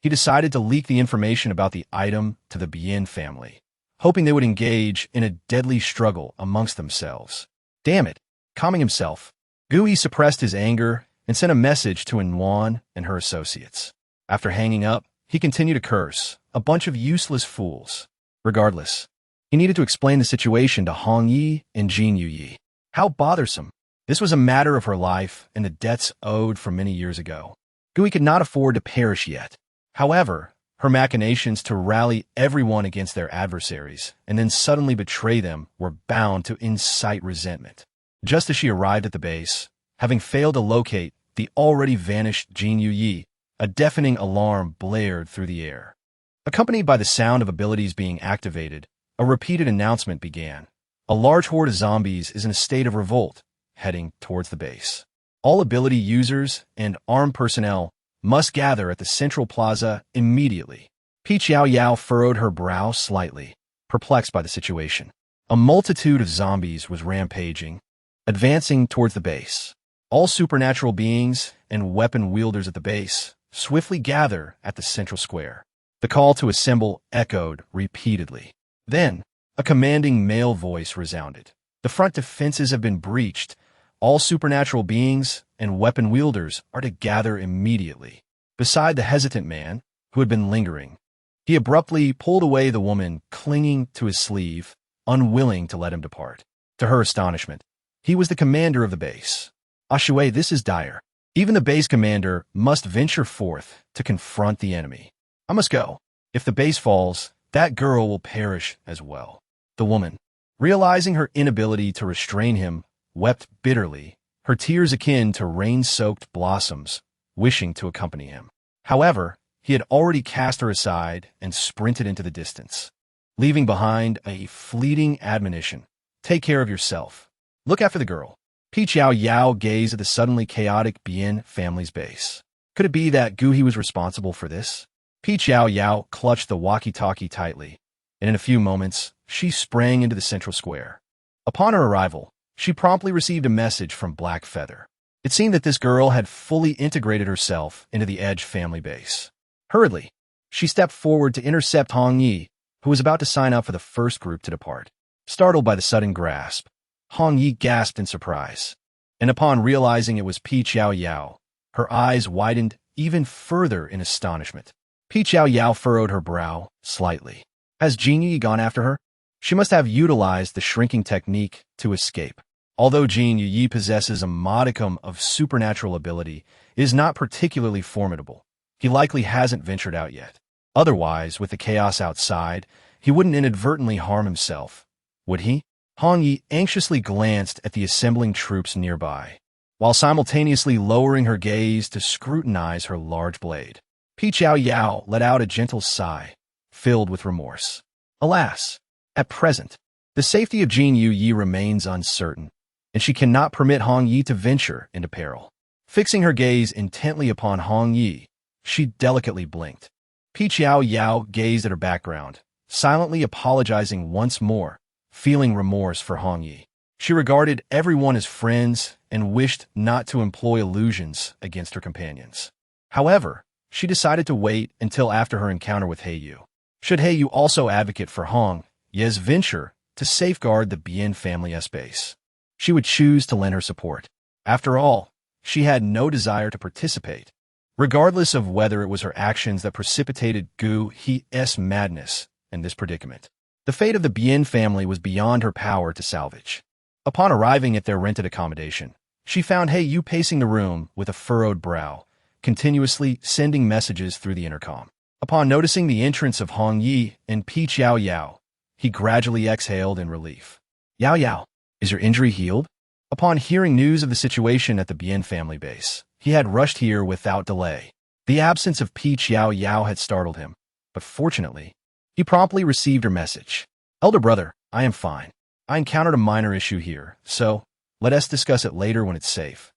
he decided to leak the information about the item to the Bien family, hoping they would engage in a deadly struggle amongst themselves. Damn it! Calming himself, Gu He suppressed his anger and sent a message to Yuan and her associates. After hanging up, he continued to curse, a bunch of useless fools. Regardless, he needed to explain the situation to Hong Yi and Jin Yu. How bothersome. This was a matter of her life and the debts owed from many years ago. Gu He could not afford to perish yet. However, her machinations to rally everyone against their adversaries and then suddenly betray them were bound to incite resentment. Just as she arrived at the base, having failed to locate the already vanished Jin Yu, a deafening alarm blared through the air. Accompanied by the sound of abilities being activated, a repeated announcement began. A large horde of zombies is in a state of revolt, heading towards the base. All ability users and armed personnel must gather at the central plaza immediately. Peach Yao Yao furrowed her brow slightly, perplexed by the situation. A multitude of zombies was rampaging, advancing towards the base. All supernatural beings and weapon wielders at the base swiftly gather at the central square. The call to assemble echoed repeatedly. Then, a commanding male voice resounded. "The front defenses have been breached. All supernatural beings and weapon wielders are to gather immediately." Beside the hesitant man, who had been lingering, he abruptly pulled away the woman clinging to his sleeve, unwilling to let him depart. To her astonishment, he was the commander of the base. "Ashue, this is dire. Even the base commander must venture forth to confront the enemy. I must go. If the base falls, that girl will perish as well." The woman, realizing her inability to restrain him, wept bitterly, her tears akin to rain-soaked blossoms, wishing to accompany him. However, he had already cast her aside and sprinted into the distance. leaving behind a fleeting admonition. Take care of yourself. Look after the girl. Yao Yao gazed at the suddenly chaotic Bien family's base. Could it be that Gu He was responsible for this? Yao Yao clutched the walkie-talkie tightly, and in a few moments, she sprang into the central square. Upon her arrival, she promptly received a message from Black Feather. It seemed that this girl had fully integrated herself into the Edge family base. Hurriedly, she stepped forward to intercept Hong Yi, who was about to sign up for the first group to depart. Startled by the sudden grasp, Hong Yi gasped in surprise, and upon realizing it was Yao Yao, her eyes widened even further in astonishment. Yao Yao furrowed her brow slightly. Has Jin Yi gone after her? She must have utilized the shrinking technique to escape. Although Jin Yi possesses a modicum of supernatural ability, it is not particularly formidable. He likely hasn't ventured out yet. Otherwise, with the chaos outside, he wouldn't inadvertently harm himself, would he? Hong Yi anxiously glanced at the assembling troops nearby, while simultaneously lowering her gaze to scrutinize her large blade. Yao Yao let out a gentle sigh, filled with remorse. Alas, at present, the safety of Jin Yi remains uncertain, and she cannot permit Hong Yi to venture into peril. Fixing her gaze intently upon Hong Yi, she delicately blinked. Yao Yao gazed at her background, silently apologizing once more, feeling remorse for Hong Yi. She regarded everyone as friends and wished not to employ illusions against her companions. However, she decided to wait until after her encounter with Yu. Should Yu also advocate for Hong Yi's venture to safeguard the Bien family's base, she would choose to lend her support. After all, she had no desire to participate, regardless of whether it was her actions that precipitated Gu He's madness in this predicament. The fate of the Bien family was beyond her power to salvage. Upon arriving at their rented accommodation, she found Yu pacing the room with a furrowed brow, continuously sending messages through the intercom. Upon noticing the entrance of Hong Yi and Yao Yao, he gradually exhaled in relief. Yao Yao, is your injury healed? Upon hearing news of the situation at the Bien family base, he had rushed here without delay. The absence of Yao Yao had startled him, but fortunately, he promptly received her message. Elder brother, I am fine. I encountered a minor issue here, so let us discuss it later when it's safe.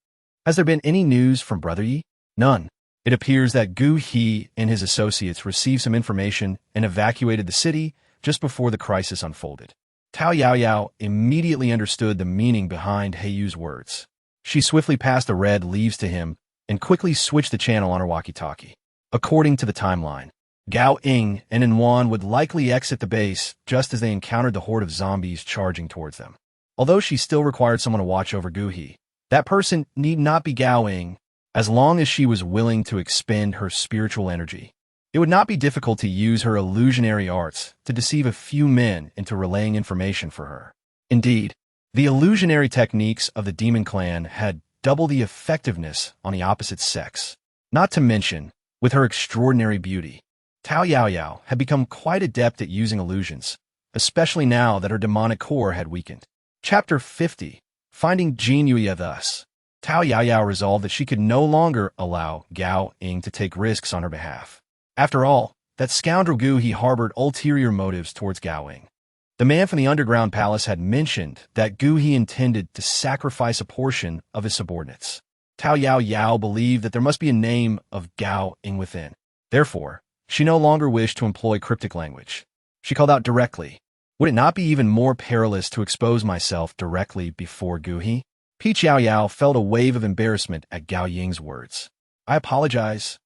Has there been any news from Brother Yi? None. It appears that Gu He and his associates received some information and evacuated the city just before the crisis unfolded. Yao Yao immediately understood the meaning behind Yu's words. She swiftly passed the red leaves to him and quickly switched the channel on her walkie-talkie. According to the timeline, Gao Ying and Inwan would likely exit the base just as they encountered the horde of zombies charging towards them. Although she still required someone to watch over Gu He, that person need not be Gao Ying, as long as she was willing to expend her spiritual energy. It would not be difficult to use her illusionary arts to deceive a few men into relaying information for her. Indeed, the illusionary techniques of the demon clan had double the effectiveness on the opposite sex. Not to mention, with her extraordinary beauty, Yao Yao had become quite adept at using illusions, especially now that her demonic core had weakened. Chapter 50. Finding Jin Yi. Thus, Yao Yao resolved that she could no longer allow Gao Ying to take risks on her behalf. After all, that scoundrel Gu He harbored ulterior motives towards Gao Ying. The man from the underground palace had mentioned that Gu He intended to sacrifice a portion of his subordinates. Yao Yao believed that there must be a name of Gao Ying within. Therefore, she no longer wished to employ cryptic language. She called out directly, "Would it not be even more perilous to expose myself directly before Gu He?" Yao Yao felt a wave of embarrassment at Gao Ying's words. "I apologize.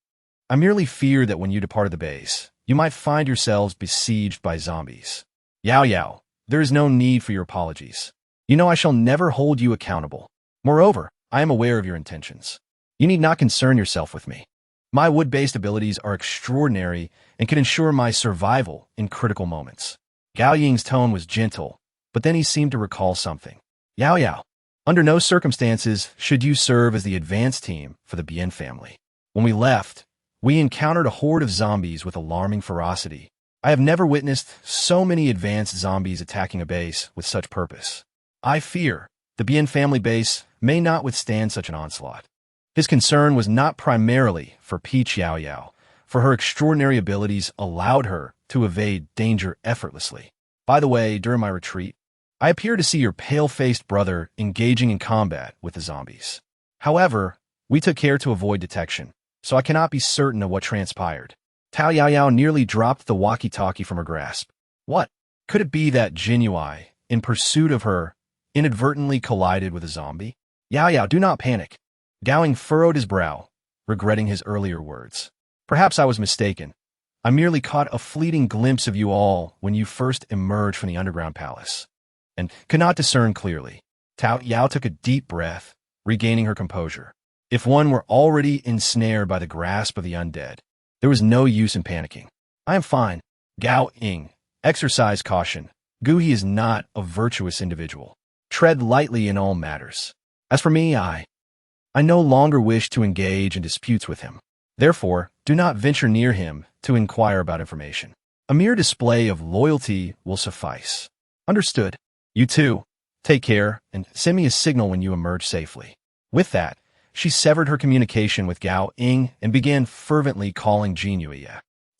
I merely feared that when you departed the base, you might find yourselves besieged by zombies." Yao Yao, there is no need for your apologies. You know I shall never hold you accountable. Moreover, I am aware of your intentions. You need not concern yourself with me. My wood-based abilities are extraordinary and can ensure my survival in critical moments. Gao Ying's tone was gentle, but then he seemed to recall something. Yao Yao, under no circumstances should you serve as the advance team for the Bien family. When we left, we encountered a horde of zombies with alarming ferocity. I have never witnessed so many advanced zombies attacking a base with such purpose. I fear the Bien family base may not withstand such an onslaught. His concern was not primarily for Yao Yao, for her extraordinary abilities allowed her to evade danger effortlessly. By the way, during my retreat, I appear to see your pale-faced brother engaging in combat with the zombies. However, we took care to avoid detection, so I cannot be certain of what transpired. Yao Yao nearly dropped the walkie-talkie from her grasp. What? Could it be that Jinui, in pursuit of her, inadvertently collided with a zombie? Yao Yao, do not panic. Gowing furrowed his brow, regretting his earlier words. Perhaps I was mistaken. I merely caught a fleeting glimpse of you all when you first emerged from the underground palace, and could not discern clearly. Yao Yao took a deep breath, regaining her composure. If one were already ensnared by the grasp of the undead, there was no use in panicking. I am fine. Gao Ying, exercise caution. Guhi is not a virtuous individual. Tread lightly in all matters. As for me, I no longer wish to engage in disputes with him. Therefore, do not venture near him to inquire about information. A mere display of loyalty will suffice. Understood. You too. Take care, and send me a signal when you emerge safely. With that, she severed her communication with Gao Ying and began fervently calling Jinui.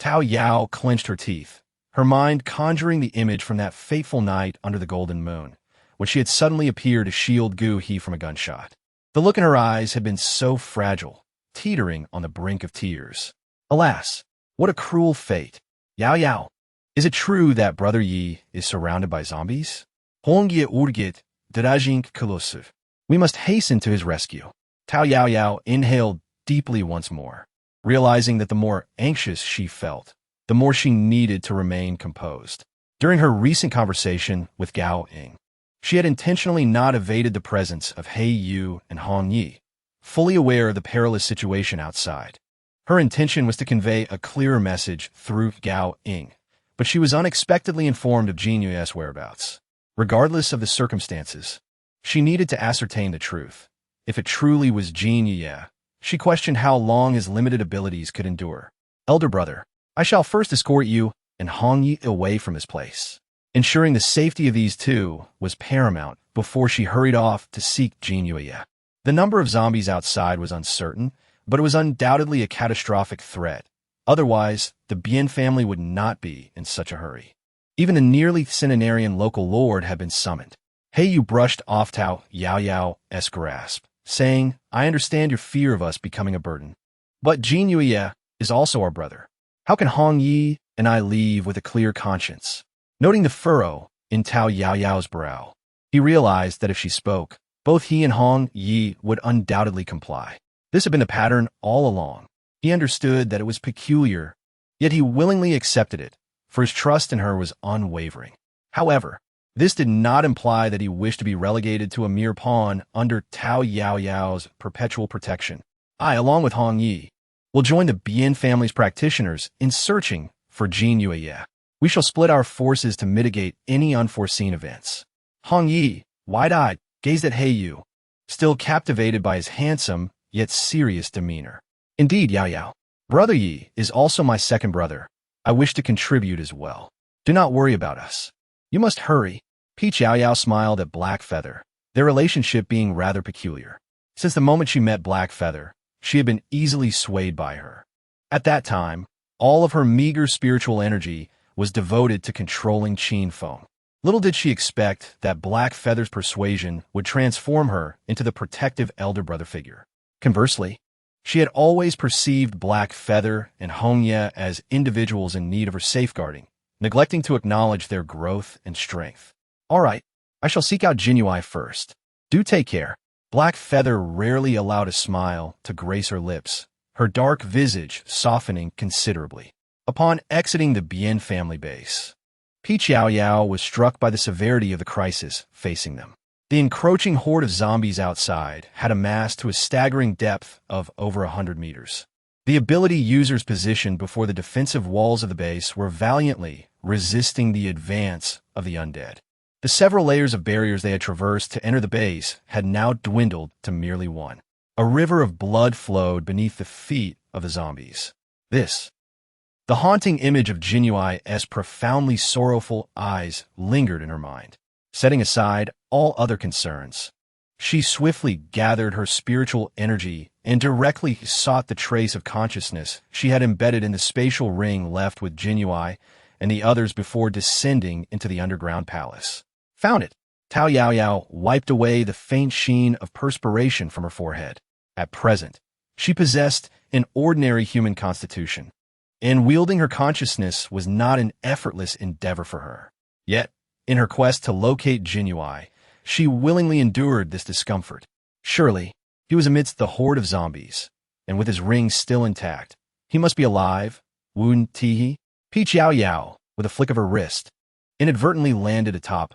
Yao Yao clenched her teeth, her mind conjuring the image from that fateful night under the golden moon, when she had suddenly appeared to shield Gu He from a gunshot. The look in her eyes had been so fragile, teetering on the brink of tears. Alas, what a cruel fate. Yao Yao, is it true that Brother Yi is surrounded by zombies? Hongye urgit, dirajink kolosiv. We must hasten to his rescue. Yao Yao inhaled deeply once more, realizing that the more anxious she felt, the more she needed to remain composed. During her recent conversation with Gao Ying, she had intentionally not evaded the presence of He Yu and Hong Yi, fully aware of the perilous situation outside. Her intention was to convey a clearer message through Gao Ying, but she was unexpectedly informed of Jin Yue's whereabouts. Regardless of the circumstances, she needed to ascertain the truth. If it truly was Jin Yue, she questioned how long his limited abilities could endure. Elder brother, I shall first escort you and Hong Yi away from this place. Ensuring the safety of these two was paramount before she hurried off to seek Jin Yue. The number of zombies outside was uncertain, but it was undoubtedly a catastrophic threat. Otherwise, the Bien family would not be in such a hurry. Even a nearly centenarian local lord had been summoned. He Yu brushed off Yao Yao's grasp, saying, I understand your fear of us becoming a burden. But Jin Yue is also our brother. How can Hong Yi and I leave with a clear conscience? Noting the furrow in Yao Yao's brow, he realized that if she spoke, both he and Hong Yi would undoubtedly comply. This had been the pattern all along. He understood that it was peculiar, yet he willingly accepted it, for his trust in her was unwavering. However, this did not imply that he wished to be relegated to a mere pawn under Yao Yao's perpetual protection. I, along with Hong Yi, will join the Bien family's practitioners in searching for Jin Yue. We shall split our forces to mitigate any unforeseen events. Hong Yi, wide-eyed, gazed at He Yu, still captivated by his handsome yet serious demeanor. Indeed, Yao Yao, Brother Yi is also my second brother. I wish to contribute as well. Do not worry about us. You must hurry. Peach Yao Yao smiled at Black Feather, their relationship being rather peculiar. Since the moment she met Black Feather, she had been easily swayed by her. At that time, all of her meager spiritual energy was devoted to controlling Qin Feng. Little did she expect that Black Feather's persuasion would transform her into the protective elder brother figure. Conversely, she had always perceived Black Feather and Hong Ye as individuals in need of her safeguarding, neglecting to acknowledge their growth and strength. All right, I shall seek out Jin Yue first. Do take care. Black Feather rarely allowed a smile to grace her lips, her dark visage softening considerably. Upon exiting the Bien family base, Peach Yao Yao was struck by the severity of the crisis facing them. The encroaching horde of zombies outside had amassed to a staggering depth of over 100 meters. The ability users positioned before the defensive walls of the base were valiantly resisting the advance of the undead. The several layers of barriers they had traversed to enter the base had now dwindled to merely one. A river of blood flowed beneath the feet of the zombies. The haunting image of Jin Yue's profoundly sorrowful eyes lingered in her mind. Setting aside all other concerns, she swiftly gathered her spiritual energy and directly sought the trace of consciousness she had embedded in the spatial ring left with Jin Yue and the others before descending into the underground palace. Found it. Yao Yao wiped away the faint sheen of perspiration from her forehead. At present, she possessed an ordinary human constitution, and wielding her consciousness was not an effortless endeavor for her. Yet, in her quest to locate Jinyu, she willingly endured this discomfort. Surely, he was amidst the horde of zombies, and with his ring still intact, he must be alive. Woon Tihi, Yao Yao, with a flick of her wrist, inadvertently landed atop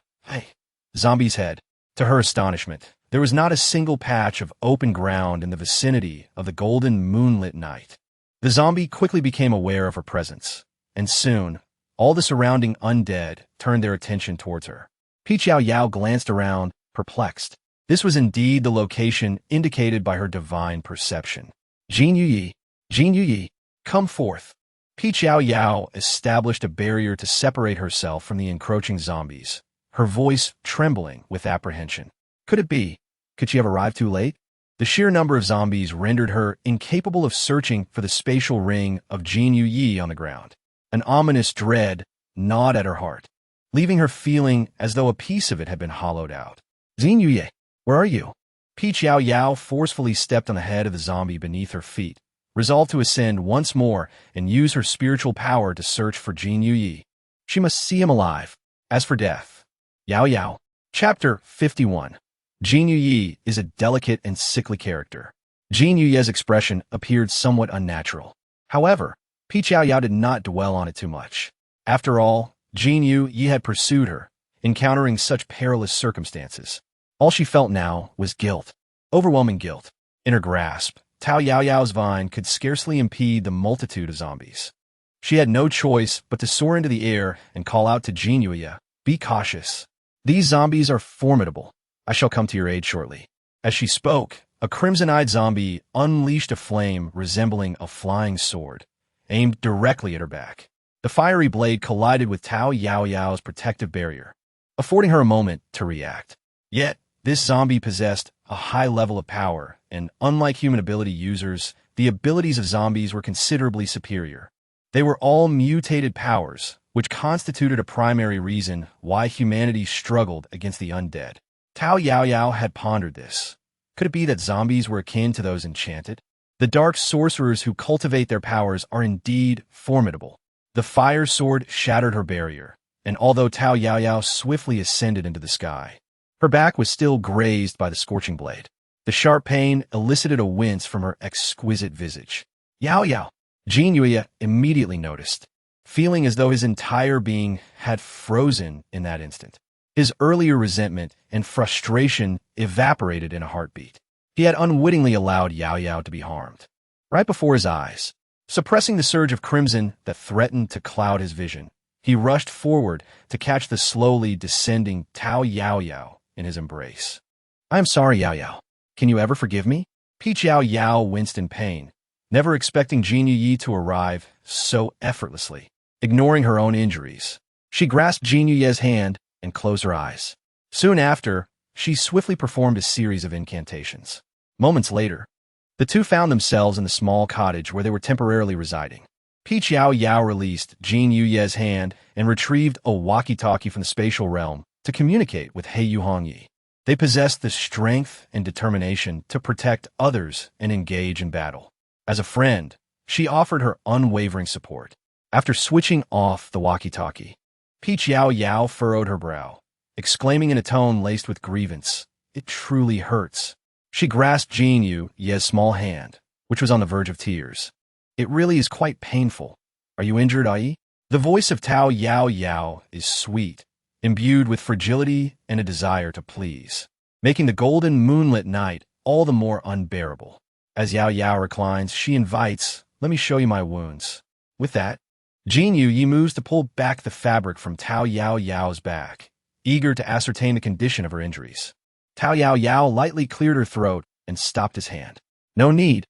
zombie's head. To her astonishment, there was not a single patch of open ground in the vicinity of the golden moonlit night. The zombie quickly became aware of her presence, and soon, all the surrounding undead turned their attention towards her. Yao Yao glanced around, perplexed. This was indeed the location indicated by her divine perception. Jinyu Yi, come forth. Yao Yao established a barrier to separate herself from the encroaching zombies, her voice trembling with apprehension. Could it be? Could she have arrived too late? The sheer number of zombies rendered her incapable of searching for the spatial ring of Jinyu Yi on the ground. An ominous dread gnawed at her heart, leaving her feeling as though a piece of it had been hollowed out. Jinyu Yi, where are you? Yao Yao forcefully stepped on the head of the zombie beneath her feet, resolved to ascend once more and use her spiritual power to search for Jinyu Yi. She must see him alive. As for death, Yao Yao. Chapter 51. Jinyu Yi is a delicate and sickly character. Jinyu Yi's expression appeared somewhat unnatural. However, Yao Yao did not dwell on it too much. After all, Jinyu Yi had pursued her, encountering such perilous circumstances. All she felt now was guilt, overwhelming guilt. In her grasp, Yao Yao's vine could scarcely impede the multitude of zombies. She had no choice but to soar into the air and call out to Jinyu Yi, be cautious. These zombies are formidable. I shall come to your aid shortly. As she spoke, a crimson-eyed zombie unleashed a flame resembling a flying sword, aimed directly at her back. The fiery blade collided with Yao Yao's protective barrier, affording her a moment to react. Yet, this zombie possessed a high level of power, and unlike human ability users, the abilities of zombies were considerably superior. They were all mutated powers, which constituted a primary reason why humanity struggled against the undead. Yao Yao had pondered this. Could it be that zombies were akin to those enchanted? The dark sorcerers who cultivate their powers are indeed formidable. The fire sword shattered her barrier, and although Yao Yao swiftly ascended into the sky, her back was still grazed by the scorching blade. The sharp pain elicited a wince from her exquisite visage. Yao Yao, Jinyu Yi immediately noticed, feeling as though his entire being had frozen in that instant. His earlier resentment and frustration evaporated in a heartbeat. He had unwittingly allowed Yao Yao to be harmed. Right before his eyes, suppressing the surge of crimson that threatened to cloud his vision, he rushed forward to catch the slowly descending Yao Yao in his embrace. I am sorry, Yao Yao. Can you ever forgive me? Yao Yao winced in pain, never expecting Jinyu Yi to arrive so effortlessly. Ignoring her own injuries, she grasped Jinyu Yi's hand and closed her eyes. Soon after, she swiftly performed a series of incantations. Moments later, the two found themselves in the small cottage where they were temporarily residing. Yao Yao released Jinyu Yi's hand and retrieved a walkie-talkie from the spatial realm to communicate with Yu Hongyi. They possessed the strength and determination to protect others and engage in battle. As a friend, she offered her unwavering support. After switching off the walkie-talkie, Yao Yao furrowed her brow, exclaiming in a tone laced with grievance, "It truly hurts." She grasped Jinyu Yi's small hand, which was on the verge of tears. "It really is quite painful. Are you injured, Ai?" The voice of Yao Yao is sweet, imbued with fragility and a desire to please, making the golden moonlit night all the more unbearable. As Yao Yao reclines, she invites, "Let me show you my wounds." With that, Jinyu Yi moves to pull back the fabric from Yao Yao's back, eager to ascertain the condition of her injuries. Yao Yao lightly cleared her throat and stopped his hand. No need.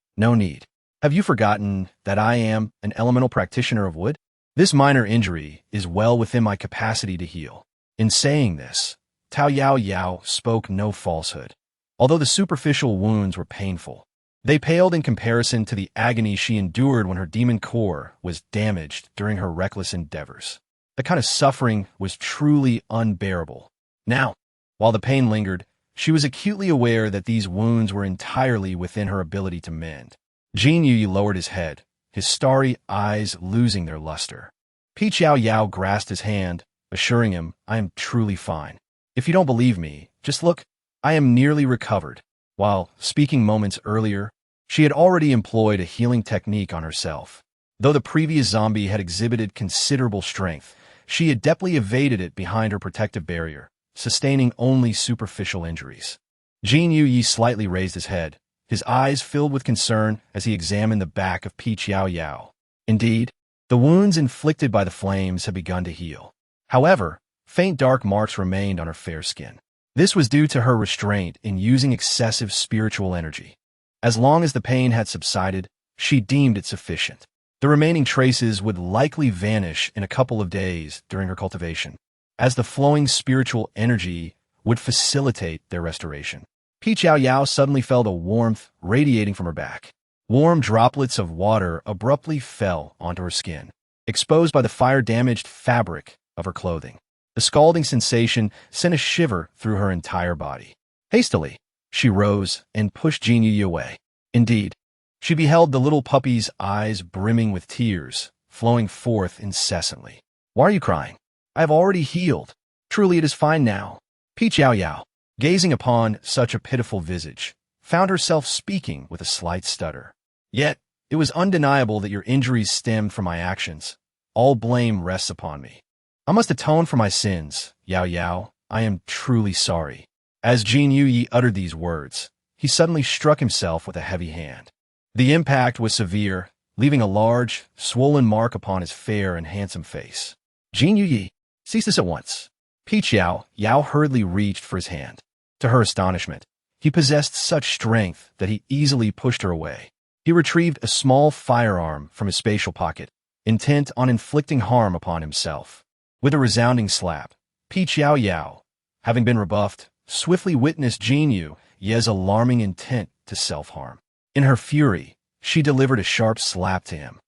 Have you forgotten that I am an elemental practitioner of wood? This minor injury is well within my capacity to heal. In saying this, Yao Yao spoke no falsehood. Although the superficial wounds were painful, they paled in comparison to the agony she endured when her demon core was damaged during her reckless endeavors. The kind of suffering was truly unbearable. Now, while the pain lingered, she was acutely aware that these wounds were entirely within her ability to mend. Jin Yu lowered his head, his starry eyes losing their luster. Peach Yao Yao grasped his hand, assuring him, "I am truly fine. If you don't believe me, just look. I am nearly recovered." While speaking moments earlier, she had already employed a healing technique on herself. Though the previous zombie had exhibited considerable strength, she adeptly evaded it behind her protective barrier, sustaining only superficial injuries. Jin Yu slightly raised his head, his eyes filled with concern as he examined the back of Peach Yao Yao. Indeed, the wounds inflicted by the flames had begun to heal. However, faint dark marks remained on her fair skin. This was due to her restraint in using excessive spiritual energy. As long as the pain had subsided, she deemed it sufficient. The remaining traces would likely vanish in a couple of days during her cultivation, as the flowing spiritual energy would facilitate their restoration. Peach Yao Yao suddenly felt a warmth radiating from her back. Warm droplets of water abruptly fell onto her skin, exposed by the fire-damaged fabric of her clothing. The scalding sensation sent a shiver through her entire body. Hastily, she rose and pushed Jin Yu away. Indeed, she beheld the little puppy's eyes brimming with tears, flowing forth incessantly. "Why are you crying? I have already healed. Truly it is fine now." Peach Yao Yao, gazing upon such a pitiful visage, found herself speaking with a slight stutter. "Yet, it was undeniable that your injuries stemmed from my actions. All blame rests upon me. I must atone for my sins, Yao Yao. I am truly sorry." As Jin Yu uttered these words, he suddenly struck himself with a heavy hand. The impact was severe, leaving a large, swollen mark upon his fair and handsome face. "Jin Yu, cease this at once." Peach Yao Yao hurriedly reached for his hand. To her astonishment, he possessed such strength that he easily pushed her away. He retrieved a small firearm from his spatial pocket, intent on inflicting harm upon himself. With a resounding slap, Peach Yao Yao, having been rebuffed, swiftly witnessed Jin Yu's alarming intent to self-harm. In her fury, she delivered a sharp slap to him,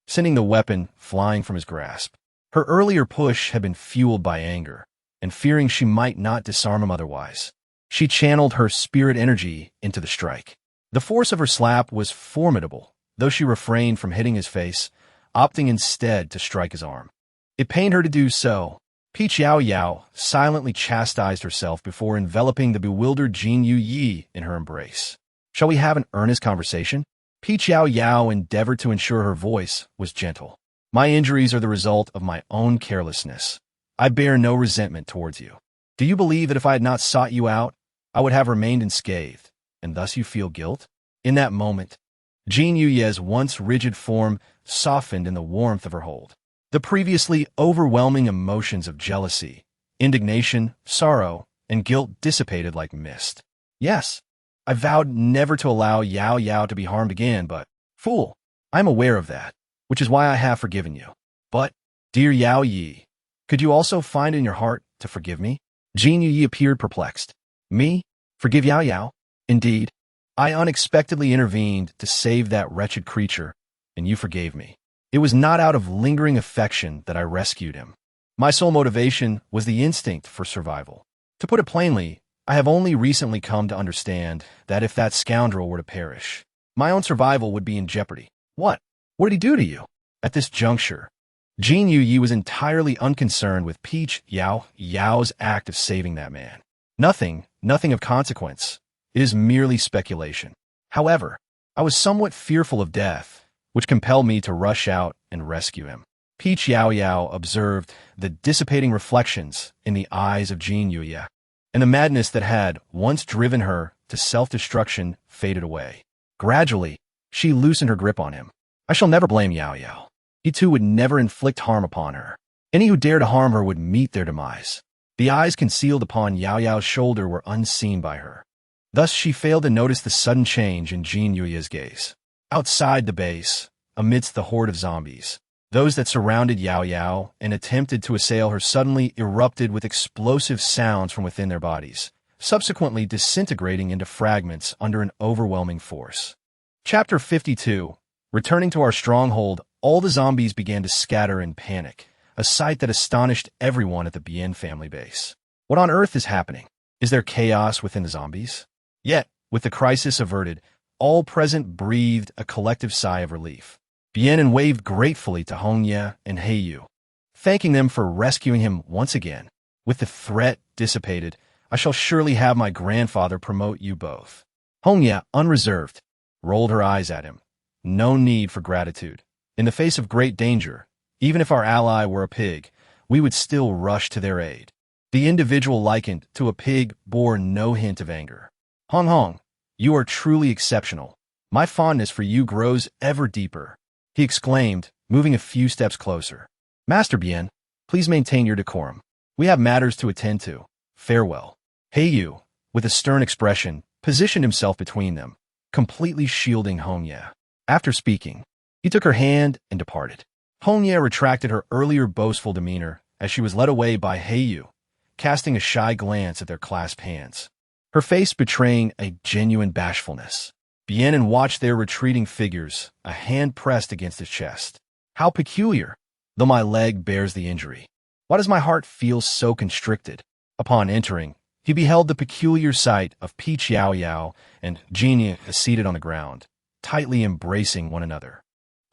sending the weapon flying from his grasp. Her earlier push had been fueled by anger, and fearing she might not disarm him otherwise, she channeled her spirit energy into the strike. The force of her slap was formidable, though she refrained from hitting his face, opting instead to strike his arm. It pained her to do so. Peach Yao Yao silently chastised herself before enveloping the bewildered Jin Yu in her embrace. "Shall we have an earnest conversation?" Peach Yao Yao endeavored to ensure her voice was gentle. "My injuries are the result of my own carelessness. I bear no resentment towards you. Do you believe that if I had not sought you out, I would have remained unscathed, and thus you feel guilt?" In that moment, Jin Yu's once rigid form softened in the warmth of her hold. The previously overwhelming emotions of jealousy, indignation, sorrow, and guilt dissipated like mist. "Yes, I vowed never to allow Yao Yao to be harmed again, but, fool, I am aware of that, which is why I have forgiven you. But, dear Yao Yi, could you also find in your heart to forgive me?" Jin Yu appeared perplexed. "Me? Forgive Yao Yao? Indeed, I unexpectedly intervened to save that wretched creature, and you forgave me. It was not out of lingering affection that I rescued him. My sole motivation was the instinct for survival. To put it plainly, I have only recently come to understand that if that scoundrel were to perish, my own survival would be in jeopardy." What did he do to you?" At this juncture, Jin Yu was entirely unconcerned with Peach Yao Yao's act of saving that man. Nothing of consequence. It is merely speculation. However, I was somewhat fearful of death, which compelled me to rush out and rescue him. Peach Yao Yao observed the dissipating reflections in the eyes of Jin Yu, and the madness that had once driven her to self-destruction faded away. Gradually, she loosened her grip on him. "I shall never blame Yao Yao. He too would never inflict harm upon her. Any who dare to harm her would meet their demise." The eyes concealed upon Yao Yao's shoulder were unseen by her. Thus she failed to notice the sudden change in Jin Yu's gaze. Outside the base, amidst the horde of zombies, those that surrounded Yao Yao and attempted to assail her suddenly erupted with explosive sounds from within their bodies, subsequently disintegrating into fragments under an overwhelming force. Chapter 52. Returning to our stronghold, all the zombies began to scatter in panic, a sight that astonished everyone at the Bien family base. What on earth is happening? Is there chaos within the zombies? Yet, with the crisis averted, all present breathed a collective sigh of relief. Bien waved gratefully to Hongye and Heiyu, thanking them for rescuing him once again. With the threat dissipated, I shall surely have my grandfather promote you both. Hongye, unreserved, rolled her eyes at him. No need for gratitude. In the face of great danger, even if our ally were a pig, we would still rush to their aid. The individual likened to a pig bore no hint of anger. Hong Hong, you are truly exceptional. My fondness for you grows ever deeper, he exclaimed, moving a few steps closer. Master Bien, please maintain your decorum. We have matters to attend to. Farewell. Heiyu, with a stern expression, positioned himself between them, completely shielding Hongye. After speaking, he took her hand and departed. Hongye retracted her earlier boastful demeanor as she was led away by Heiyu, casting a shy glance at their clasped hands, her face betraying a genuine bashfulness. Bien watched their retreating figures, a hand pressed against his chest. How peculiar, though my leg bears the injury. Why does my heart feel so constricted? Upon entering, he beheld the peculiar sight of Peach Yao Yao and Jinya seated on the ground, tightly embracing one another.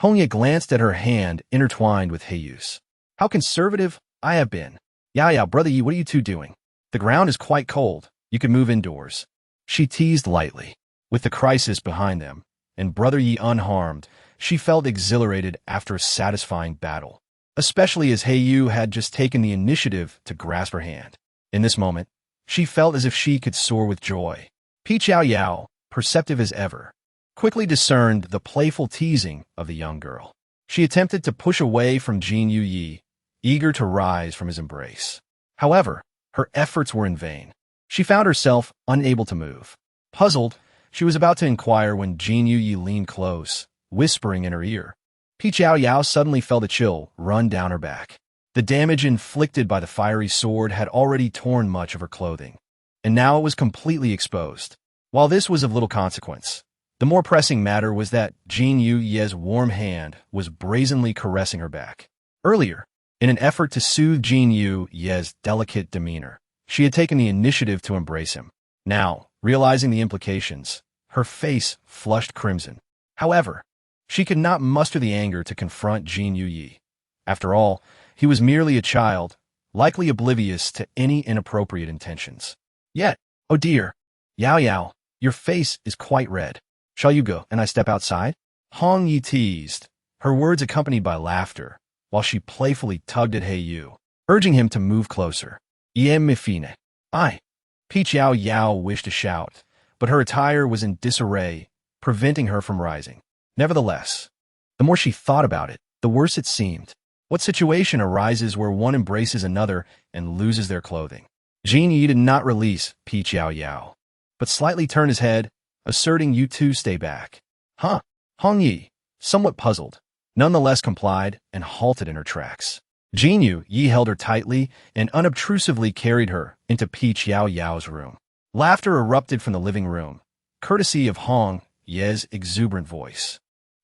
Hongye glanced at her hand intertwined with Heiyu's. How conservative I have been. Yao Yao, brother Yi, what are you two doing? The ground is quite cold. You can move indoors. She teased lightly. With the crisis behind them, and brother Yi unharmed, she felt exhilarated after a satisfying battle, especially as Heiyu had just taken the initiative to grasp her hand. In this moment, she felt as if she could soar with joy. Peach Yao Yao, perceptive as ever, quickly discerned the playful teasing of the young girl. She attempted to push away from Jin Yu Yi, eager to rise from his embrace. However, her efforts were in vain. She found herself unable to move. Puzzled, she was about to inquire when Jin Yu Yi leaned close, whispering in her ear. Peach Yao Yao suddenly felt a chill run down her back. The damage inflicted by the fiery sword had already torn much of her clothing, and now it was completely exposed. While this was of little consequence, the more pressing matter was that Jin Yu Ye's warm hand was brazenly caressing her back. Earlier, in an effort to soothe Jin Yu Ye's delicate demeanor, she had taken the initiative to embrace him. Now, realizing the implications, her face flushed crimson. However, she could not muster the anger to confront Jin Yu Yi. After all, he was merely a child, likely oblivious to any inappropriate intentions. Yet, oh dear, Yao Yao, your face is quite red. Shall you go and I step outside? Hong Yi teased, her words accompanied by laughter, while she playfully tugged at Heiyu, urging him to move closer. Iem mifine. I. Peach Yao Yao wished to shout, but her attire was in disarray, preventing her from rising. Nevertheless, the more she thought about it, the worse it seemed. What situation arises where one embraces another and loses their clothing? Jin Yi did not release Peach Yao Yao, but slightly turned his head, asserting you two stay back. Huh? Hong Yi, somewhat puzzled, nonetheless complied and halted in her tracks. Jin Yu Yi held her tightly and unobtrusively carried her into Peach Yao Yao's room. Laughter erupted from the living room, courtesy of Hong Ye's exuberant voice.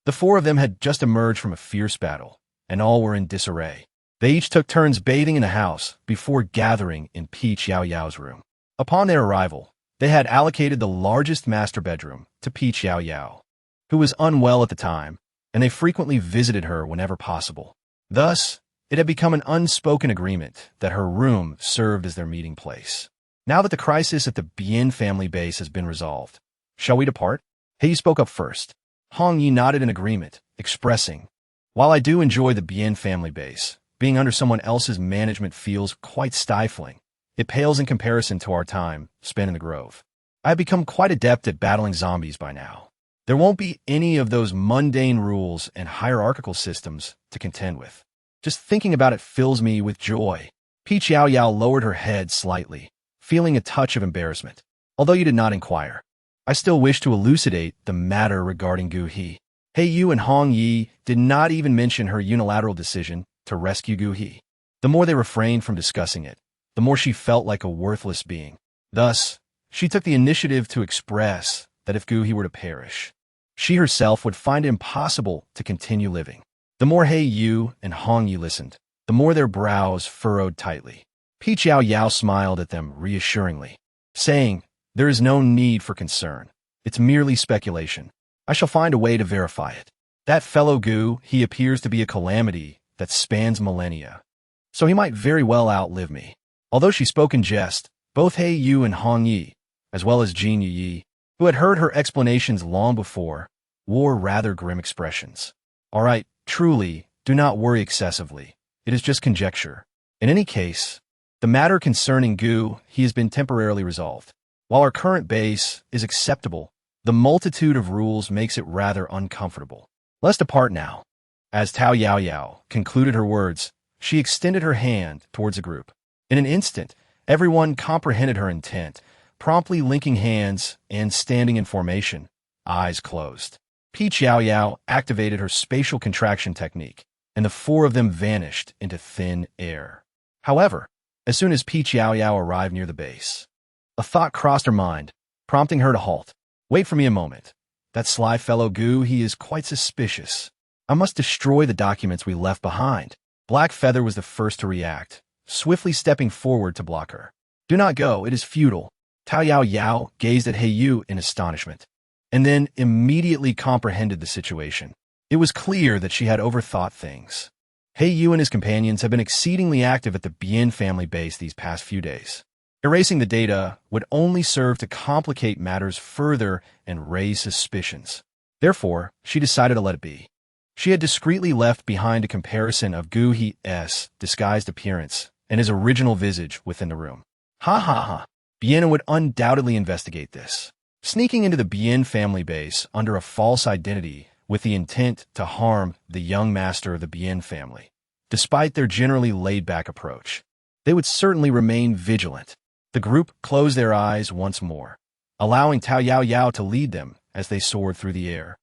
The four of them had just emerged from a fierce battle, and all were in disarray. They each took turns bathing in the house before gathering in Peach Yao Yao's room. Upon their arrival, they had allocated the largest master bedroom to Peach Yao Yao, who was unwell at the time, and they frequently visited her whenever possible. Thus, it had become an unspoken agreement that her room served as their meeting place. Now that the crisis at the Bien family base has been resolved, shall we depart? He spoke up first. Hong Yi nodded in agreement, expressing, while I do enjoy the Bien family base, being under someone else's management feels quite stifling. It pales in comparison to our time spent in the grove. I have become quite adept at battling zombies by now. There won't be any of those mundane rules and hierarchical systems to contend with. Just thinking about it fills me with joy. Peach Yao Yao lowered her head slightly, feeling a touch of embarrassment. Although you did not inquire, I still wish to elucidate the matter regarding Gu He. Heiyu and Hong Yi did not even mention her unilateral decision to rescue Gu He. The more they refrained from discussing it, the more she felt like a worthless being. Thus, she took the initiative to express that if Gu He were to perish, she herself would find it impossible to continue living. The more Heiyu and Hong Yi listened, the more their brows furrowed tightly. Yao Yao smiled at them reassuringly, saying, "There is no need for concern. It's merely speculation. I shall find a way to verify it. That fellow Gu, he appears to be a calamity that spans millennia. So he might very well outlive me." Although she spoke in jest, both He Yu and Hong Yi, as well as Jin Yi, who had heard her explanations long before, wore rather grim expressions. "All right, truly, do not worry excessively. It is just conjecture. In any case, the matter concerning Gu, he has been temporarily resolved. While our current base is acceptable, the multitude of rules makes it rather uncomfortable. Let's depart now." As Yao Yao concluded her words, she extended her hand towards the group. In an instant, everyone comprehended her intent, promptly linking hands and standing in formation, eyes closed. Yao Yao activated her spatial contraction technique, and the four of them vanished into thin air. However, as soon as Yao Yao arrived near the base, a thought crossed her mind, prompting her to halt. "Wait for me a moment. That sly fellow Gu, he is quite suspicious. I must destroy the documents we left behind." Black Feather was the first to react, swiftly stepping forward to block her. "Do not go, it is futile." Yao Yao gazed at He Yu in astonishment, and then immediately comprehended the situation. It was clear that she had overthought things. He Yu and his companions have been exceedingly active at the Bien family base these past few days. Erasing the data would only serve to complicate matters further and raise suspicions. Therefore, she decided to let it be. She had discreetly left behind a comparison of Gu He's disguised appearance and his original visage within the room. Ha ha ha. Bien would undoubtedly investigate this, sneaking into the Bien family base under a false identity with the intent to harm the young master of the Bien family. Despite their generally laid-back approach, they would certainly remain vigilant. The group closed their eyes once more, allowing Yao Yao to lead them as they soared through the air,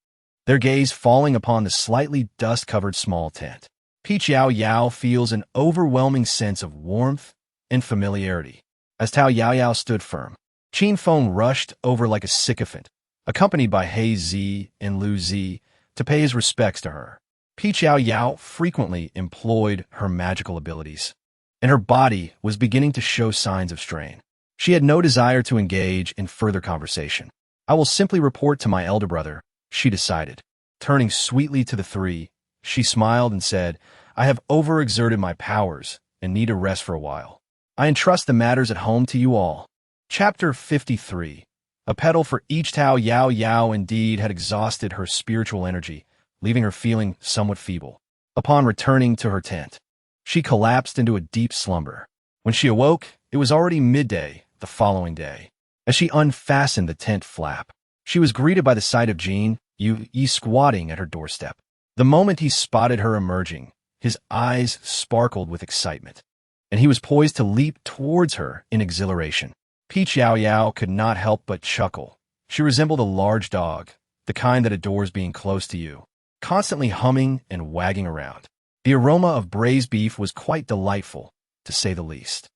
their gaze falling upon the slightly dust-covered small tent. Yao Yao feels an overwhelming sense of warmth and familiarity. As Yao Yao stood firm, Qin Feng rushed over like a sycophant, accompanied by He Zi and Lu Zi, to pay his respects to her. Yao Yao frequently employed her magical abilities, and her body was beginning to show signs of strain. She had no desire to engage in further conversation. "I will simply report to my elder brother," she decided. Turning sweetly to the three, she smiled and said, "I have overexerted my powers and need a rest for a while. I entrust the matters at home to you all." Chapter 53. A petal for each. Yao Yao indeed had exhausted her spiritual energy, leaving her feeling somewhat feeble. Upon returning to her tent, she collapsed into a deep slumber. When she awoke, it was already midday the following day. As she unfastened the tent flap, she was greeted by the sight of Jin Yi squatting at her doorstep. The moment he spotted her emerging, his eyes sparkled with excitement, and he was poised to leap towards her in exhilaration. Yao Yao could not help but chuckle. She resembled a large dog, the kind that adores being close to you, constantly humming and wagging around. The aroma of braised beef was quite delightful, to say the least.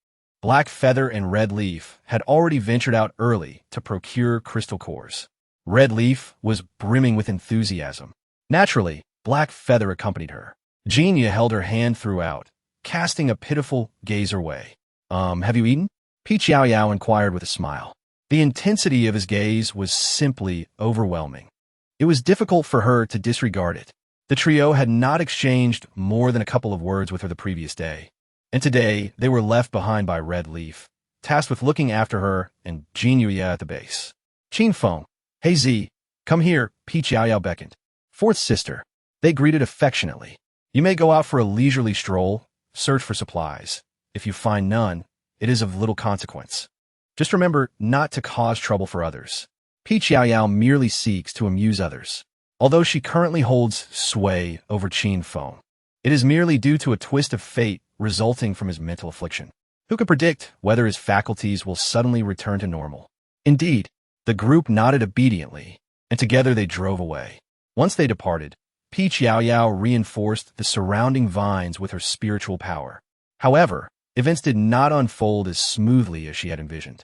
Black Feather and Red Leaf had already ventured out early to procure crystal cores. Red Leaf was brimming with enthusiasm. Naturally, Black Feather accompanied her. Genia held her hand throughout, casting a pitiful gaze her way. Have you eaten?" Yao Yao inquired with a smile. The intensity of his gaze was simply overwhelming. It was difficult for her to disregard it. The trio had not exchanged more than a couple of words with her the previous day, and today they were left behind by Red Leaf, tasked with looking after her and Genia at the base. "Qin Feng, He Zi, come here," Yao Yao beckoned. "Fourth sister." They greeted affectionately. "You may go out for a leisurely stroll, search for supplies. If you find none, it is of little consequence. Just remember not to cause trouble for others." Yao Yao merely seeks to amuse others. Although she currently holds sway over Qin Feng, it is merely due to a twist of fate resulting from his mental affliction. Who can predict whether his faculties will suddenly return to normal? Indeed, the group nodded obediently, and together they drove away. Once they departed, Yao Yao reinforced the surrounding vines with her spiritual power. However, events did not unfold as smoothly as she had envisioned.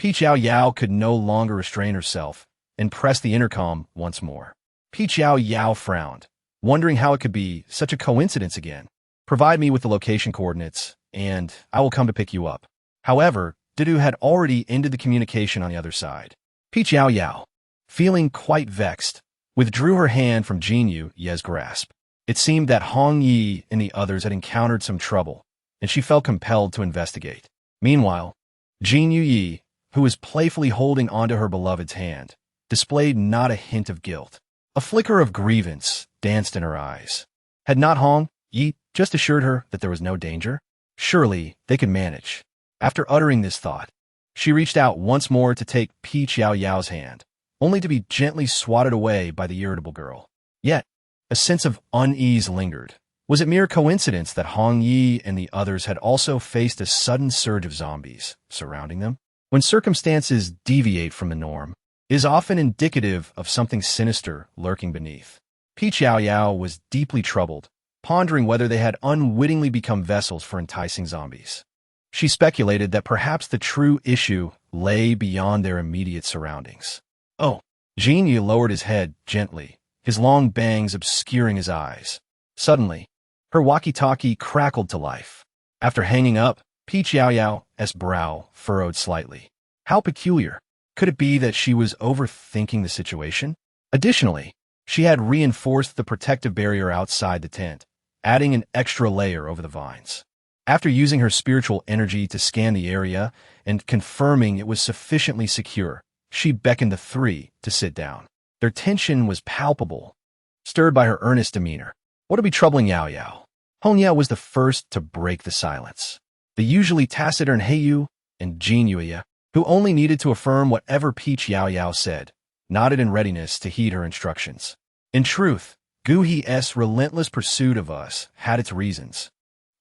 Yao Yao could no longer restrain herself and pressed the intercom once more. Yao Yao frowned, wondering how it could be such a coincidence again. Provide me with the location coordinates, and I will come to pick you up. However, Didu had already ended the communication on the other side. Peach Yao Yao, feeling quite vexed, withdrew her hand from Jin Yu's grasp. It seemed that Hong Yi and the others had encountered some trouble, and she felt compelled to investigate. Meanwhile, Jin Yi, who was playfully holding onto her beloved's hand, displayed not a hint of guilt. A flicker of grievance danced in her eyes. Had not Hong Yi just assured her that there was no danger? Surely they could manage. After uttering this thought, she reached out once more to take Peach Yao Yao's hand, only to be gently swatted away by the irritable girl. Yet, a sense of unease lingered. Was it mere coincidence that Hong Yi and the others had also faced a sudden surge of zombies surrounding them? When circumstances deviate from the norm, it is often indicative of something sinister lurking beneath. Peach Yao Yao was deeply troubled, pondering whether they had unwittingly become vessels for enticing zombies. She speculated that perhaps the true issue lay beyond their immediate surroundings. Oh, Jin Yu lowered his head gently, his long bangs obscuring his eyes. Suddenly, her walkie-talkie crackled to life. After hanging up, Peach Yao Yao's brow furrowed slightly. How peculiar. Could it be that she was overthinking the situation? Additionally, she had reinforced the protective barrier outside the tent, adding an extra layer over the vines. After using her spiritual energy to scan the area and confirming it was sufficiently secure, she beckoned the three to sit down. Their tension was palpable, stirred by her earnest demeanor. What would be troubling Yao Yao? Hong Yao was the first to break the silence. The usually taciturn Heiyu and Jin Yu, who only needed to affirm whatever Peach Yao Yao said, nodded in readiness to heed her instructions. In truth, Gu He's relentless pursuit of us had its reasons.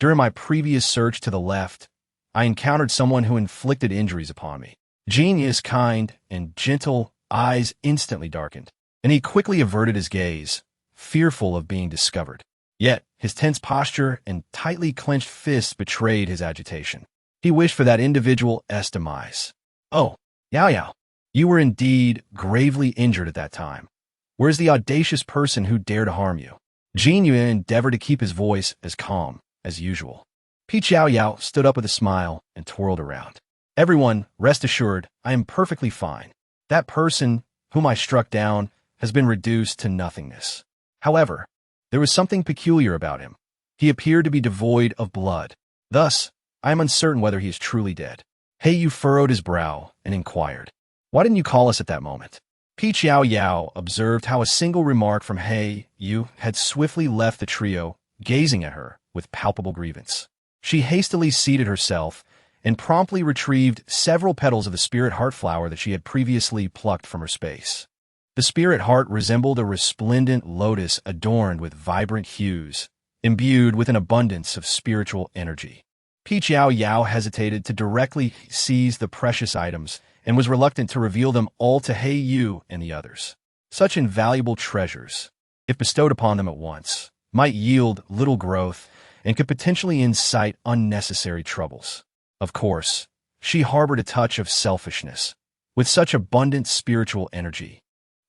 During my previous search to the left, I encountered someone who inflicted injuries upon me. Jin Yu's kind and gentle eyes instantly darkened, and he quickly averted his gaze, fearful of being discovered. Yet, his tense posture and tightly clenched fists betrayed his agitation. He wished for that individual's demise. Oh, Yao Yao, you were indeed gravely injured at that time. Where is the audacious person who dared to harm you? Jin Yu endeavored to keep his voice as calm as usual. Peach Yao Yao stood up with a smile and twirled around. Everyone, rest assured, I am perfectly fine. That person, whom I struck down, has been reduced to nothingness. However, there was something peculiar about him. He appeared to be devoid of blood. Thus, I am uncertain whether he is truly dead. Heiyu furrowed his brow and inquired, why didn't you call us at that moment? Peach Yao Yao observed how a single remark from Heiyu had swiftly left the trio, gazing at her with palpable grievance. She hastily seated herself and promptly retrieved several petals of the spirit heart flower that she had previously plucked from her space. The spirit heart resembled a resplendent lotus adorned with vibrant hues, imbued with an abundance of spiritual energy. Peach Yao Yao hesitated to directly seize the precious items and was reluctant to reveal them all to Heiyu and the others. Such invaluable treasures, if bestowed upon them at once, might yield little growth and could potentially incite unnecessary troubles. Of course, she harbored a touch of selfishness. With such abundant spiritual energy,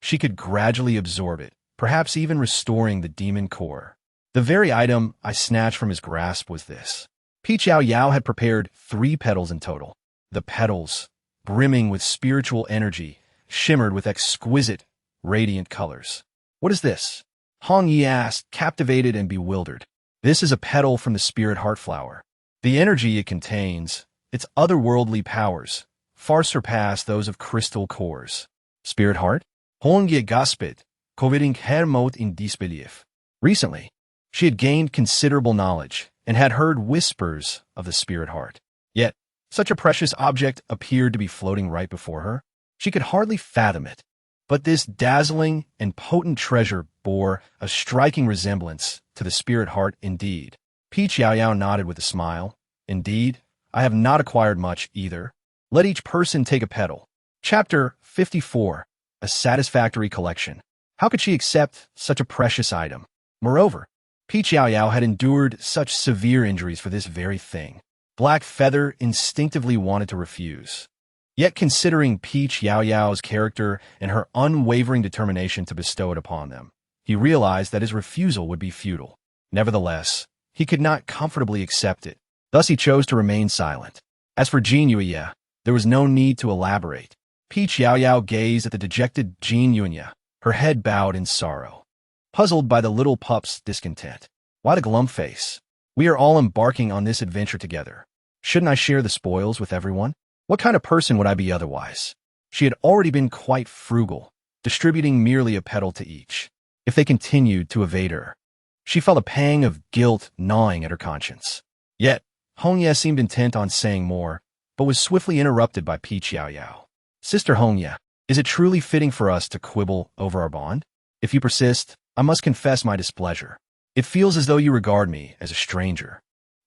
she could gradually absorb it, perhaps even restoring the demon core. The very item I snatched from his grasp was this. Peach Yao Yao had prepared 3 petals in total. The petals, brimming with spiritual energy, shimmered with exquisite, radiant colors. What is this? Hong Yi asked, captivated and bewildered. This is a petal from the spirit heart flower. The energy it contains, its otherworldly powers, far surpass those of crystal cores. Spirit heart? Hong Yi gasped, coveting hermot in disbelief. Recently, she had gained considerable knowledge and had heard whispers of the spirit heart. Yet, such a precious object appeared to be floating right before her. She could hardly fathom it. But this dazzling and potent treasure bore a striking resemblance to the spirit heart indeed. Peach Yao Yao nodded with a smile. Indeed, I have not acquired much either. Let each person take a petal. Chapter 54. A satisfactory collection. How could she accept such a precious item? Moreover, Peach Yao Yao had endured such severe injuries for this very thing. Black Feather instinctively wanted to refuse. Yet considering Peach Yao Yao's character and her unwavering determination to bestow it upon them, he realized that his refusal would be futile. Nevertheless, he could not comfortably accept it. Thus he chose to remain silent. As for Jin Yuya, there was no need to elaborate. Peach Yao Yao gazed at the dejected Jin Yuya, her head bowed in sorrow. Puzzled by the little pup's discontent. Why the glum face? We are all embarking on this adventure together. Shouldn't I share the spoils with everyone? What kind of person would I be otherwise? She had already been quite frugal, distributing merely a petal to each. If they continued to evade her, she felt a pang of guilt gnawing at her conscience. Yet, Hongye seemed intent on saying more, but was swiftly interrupted by Peach Yao Yao. Sister Hongye, is it truly fitting for us to quibble over our bond? If you persist, I must confess my displeasure. It feels as though you regard me as a stranger.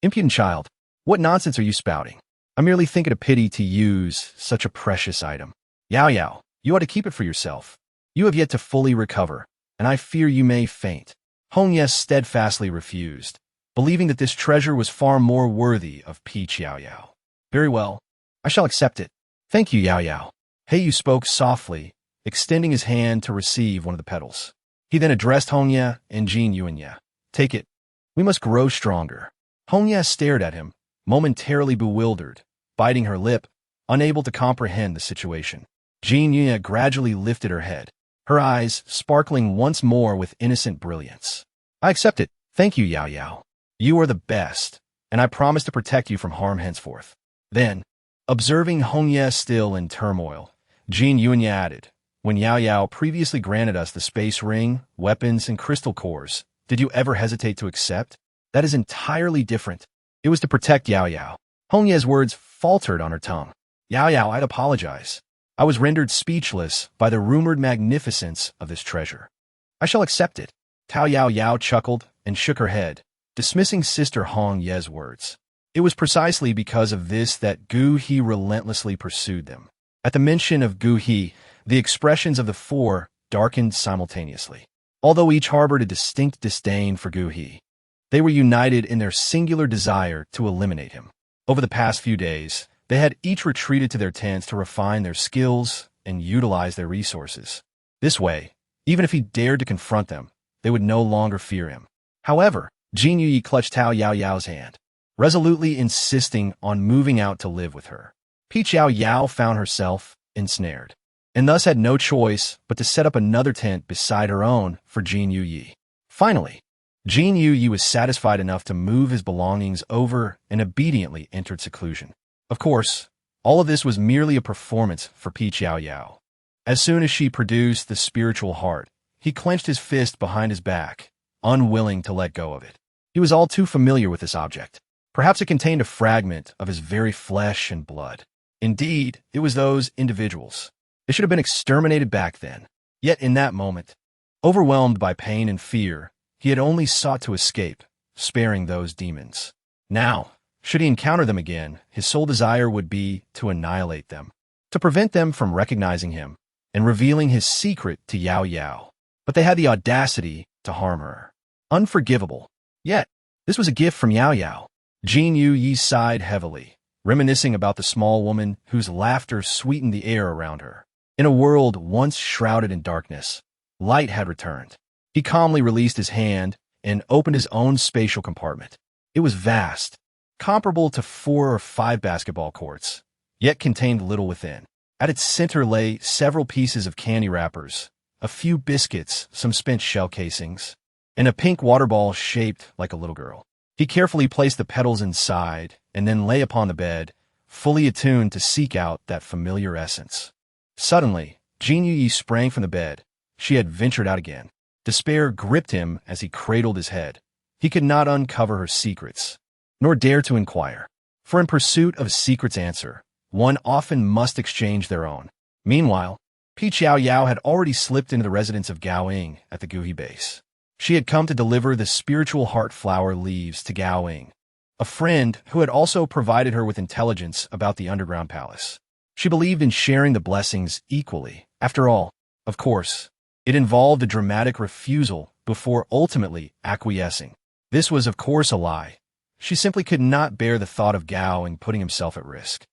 Impudent child, what nonsense are you spouting? I merely think it a pity to use such a precious item. Yao Yao, you ought to keep it for yourself. You have yet to fully recover, and I fear you may faint. Hongye steadfastly refused, believing that this treasure was far more worthy of Peach Yao Yao. Very well, I shall accept it. Thank you, Yao Yao. Heiyu spoke softly, extending his hand to receive one of the petals. He then addressed Hongye and Jin Yuya. Take it. We must grow stronger. Hongye stared at him, momentarily bewildered, biting her lip, unable to comprehend the situation. Jin Yuya gradually lifted her head, her eyes sparkling once more with innocent brilliance. I accept it. Thank you, Yao Yao. You are the best, and I promise to protect you from harm henceforth. Then, observing Hongye still in turmoil, Jin Yuya added, when Yao Yao previously granted us the space ring, weapons, and crystal cores, did you ever hesitate to accept? That is entirely different. It was to protect Yao Yao. Hongye's words faltered on her tongue. Yao Yao, I'd apologize. I was rendered speechless by the rumored magnificence of this treasure. I shall accept it. Tao Yao Yao chuckled and shook her head, dismissing Sister Hongye's words. It was precisely because of this that Gu He relentlessly pursued them. At the mention of Gu He, the expressions of the four darkened simultaneously. Although each harbored a distinct disdain for Gu He, they were united in their singular desire to eliminate him. Over the past few days, they had each retreated to their tents to refine their skills and utilize their resources. This way, even if he dared to confront them, they would no longer fear him. However, Jin Yuyi clutched Tao Yao Yao's hand, resolutely insisting on moving out to live with her. Peach Yao Yao found herself ensnared, and thus had no choice but to set up another tent beside her own for Jin Yuyi. Finally, Jin Yuyi was satisfied enough to move his belongings over and obediently entered seclusion. Of course, all of this was merely a performance for Peach Yao Yao. As soon as she produced the spiritual heart, he clenched his fist behind his back, unwilling to let go of it. He was all too familiar with this object. Perhaps it contained a fragment of his very flesh and blood. Indeed, it was those individuals. They should have been exterminated back then. Yet in that moment, overwhelmed by pain and fear, he had only sought to escape, sparing those demons. Now, should he encounter them again, his sole desire would be to annihilate them, to prevent them from recognizing him and revealing his secret to Yao Yao. But they had the audacity to harm her. Unforgivable. Yet, this was a gift from Yao Yao. Jin Yuyi sighed heavily, reminiscing about the small woman whose laughter sweetened the air around her. In a world once shrouded in darkness, light had returned. He calmly released his hand and opened his own spatial compartment. It was vast, comparable to 4 or 5 basketball courts, yet contained little within. At its center lay several pieces of candy wrappers, a few biscuits, some spent shell casings, and a pink water ball shaped like a little girl. He carefully placed the petals inside and then lay upon the bed, fully attuned to seek out that familiar essence. Suddenly, Jin Yuyi sprang from the bed. She had ventured out again. Despair gripped him as he cradled his head. He could not uncover her secrets, nor dare to inquire. For in pursuit of a secret's answer, one often must exchange their own. Meanwhile, Peach Yao Yao had already slipped into the residence of Gao Ying at the Guhi base. She had come to deliver the spiritual heart flower leaves to Gao Ying, a friend who had also provided her with intelligence about the underground palace. She believed in sharing the blessings equally. After all, of course, it involved a dramatic refusal before ultimately acquiescing. This was, of course, a lie. She simply could not bear the thought of Gao Ying putting himself at risk.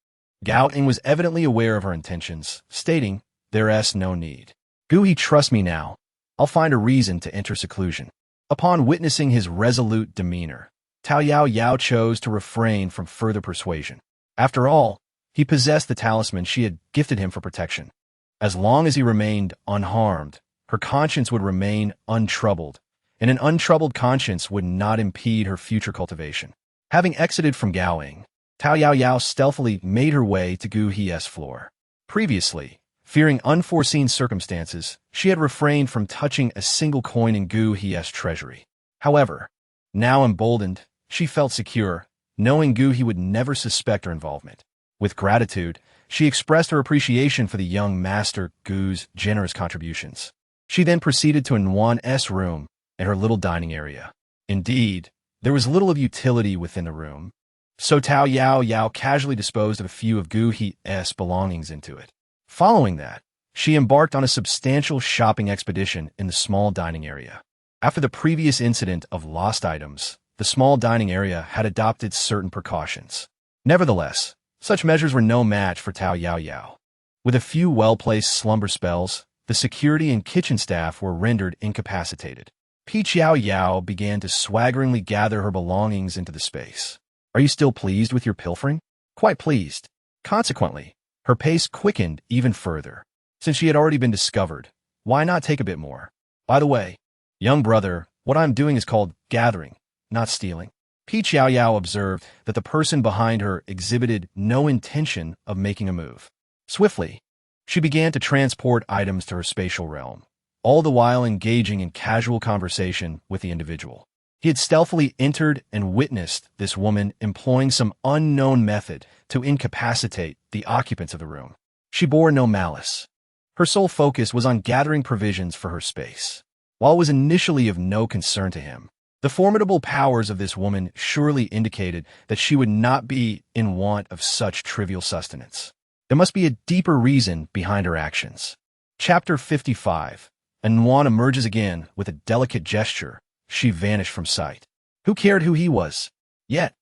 Gao Ying was evidently aware of her intentions, stating, "There's no need. Guhi, trust me now. I'll find a reason to enter seclusion." Upon witnessing his resolute demeanor, Yao Yao chose to refrain from further persuasion. After all, he possessed the talisman she had gifted him for protection. As long as he remained unharmed, her conscience would remain untroubled, and an untroubled conscience would not impede her future cultivation. Having exited from Gaoing, Yao Yao stealthily made her way to Gu He's floor. Previously, fearing unforeseen circumstances, she had refrained from touching a single coin in Gu He's treasury. However, now emboldened, she felt secure, knowing Gu He would never suspect her involvement. With gratitude, she expressed her appreciation for the young master Gu's generous contributions. She then proceeded to Nwan's room and her little dining area. Indeed, there was little of utility within the room, so Yao Yao casually disposed of a few of Gu He's belongings into it. Following that, she embarked on a substantial shopping expedition in the small dining area. After the previous incident of lost items, the small dining area had adopted certain precautions. Nevertheless, such measures were no match for Yao Yao. With a few well-placed slumber spells, the security and kitchen staff were rendered incapacitated. Yao Yao began to swaggeringly gather her belongings into the space. Are you still pleased with your pilfering? Quite pleased. Consequently, her pace quickened even further. Since she had already been discovered, why not take a bit more? By the way, young brother, what I'm doing is called gathering, not stealing. Yao Yao observed that the person behind her exhibited no intention of making a move. Swiftly, she began to transport items to her spatial realm, all the while engaging in casual conversation with the individual. He had stealthily entered and witnessed this woman employing some unknown method to incapacitate the occupants of the room. She bore no malice. Her sole focus was on gathering provisions for her space. While it was initially of no concern to him, the formidable powers of this woman surely indicated that she would not be in want of such trivial sustenance. There must be a deeper reason behind her actions. Chapter 55. Nwan emerges again with a delicate gesture. She vanished from sight. Who cared who he was? Yet,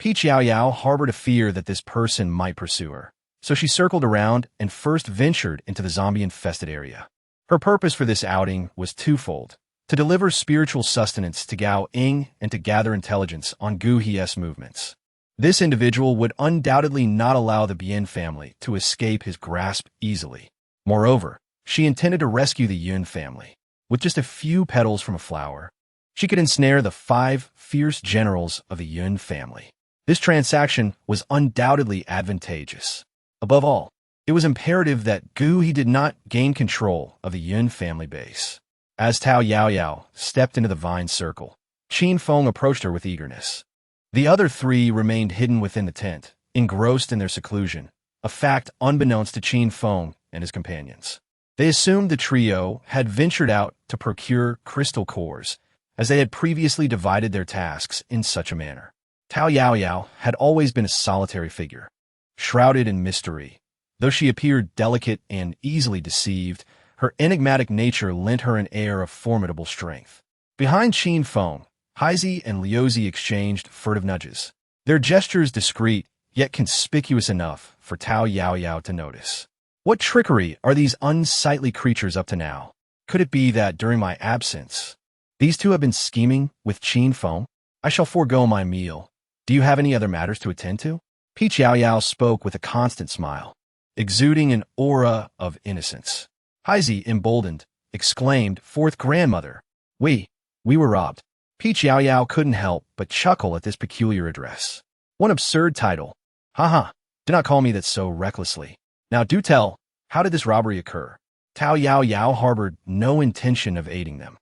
Yao Yao harbored a fear that this person might pursue her, so she circled around and first ventured into the zombie-infested area. Her purpose for this outing was twofold: to deliver spiritual sustenance to Gao Ying and to gather intelligence on Gu He's movements. This individual would undoubtedly not allow the Bien family to escape his grasp easily. Moreover, she intended to rescue the Yun family. With just a few petals from a flower, she could ensnare the 5 fierce generals of the Yun family. This transaction was undoubtedly advantageous. Above all, it was imperative that Gu He did not gain control of the Yun family base. As Yao Yao stepped into the vine circle, Qin Feng approached her with eagerness. The other 3 remained hidden within the tent, engrossed in their seclusion, a fact unbeknownst to Qin Feng and his companions. They assumed the trio had ventured out to procure crystal cores, as they had previously divided their tasks in such a manner. Yao Yao had always been a solitary figure, shrouded in mystery. Though she appeared delicate and easily deceived, her enigmatic nature lent her an air of formidable strength. Behind Qin Feng, Haizi and Laozi exchanged furtive nudges, their gestures discreet yet conspicuous enough for Yao Yao to notice. What trickery are these unsightly creatures up to now? Could it be that during my absence, these 2 have been scheming with Qin Feng? I shall forego my meal. Do you have any other matters to attend to? Yao Yao spoke with a constant smile, exuding an aura of innocence. Haizi, emboldened, exclaimed, "Fourth grandmother, we were robbed." Yao Yao couldn't help but chuckle at this peculiar address. One absurd title. Haha, do not call me that so recklessly. Now do tell, how did this robbery occur? Yao Yao harbored no intention of aiding them,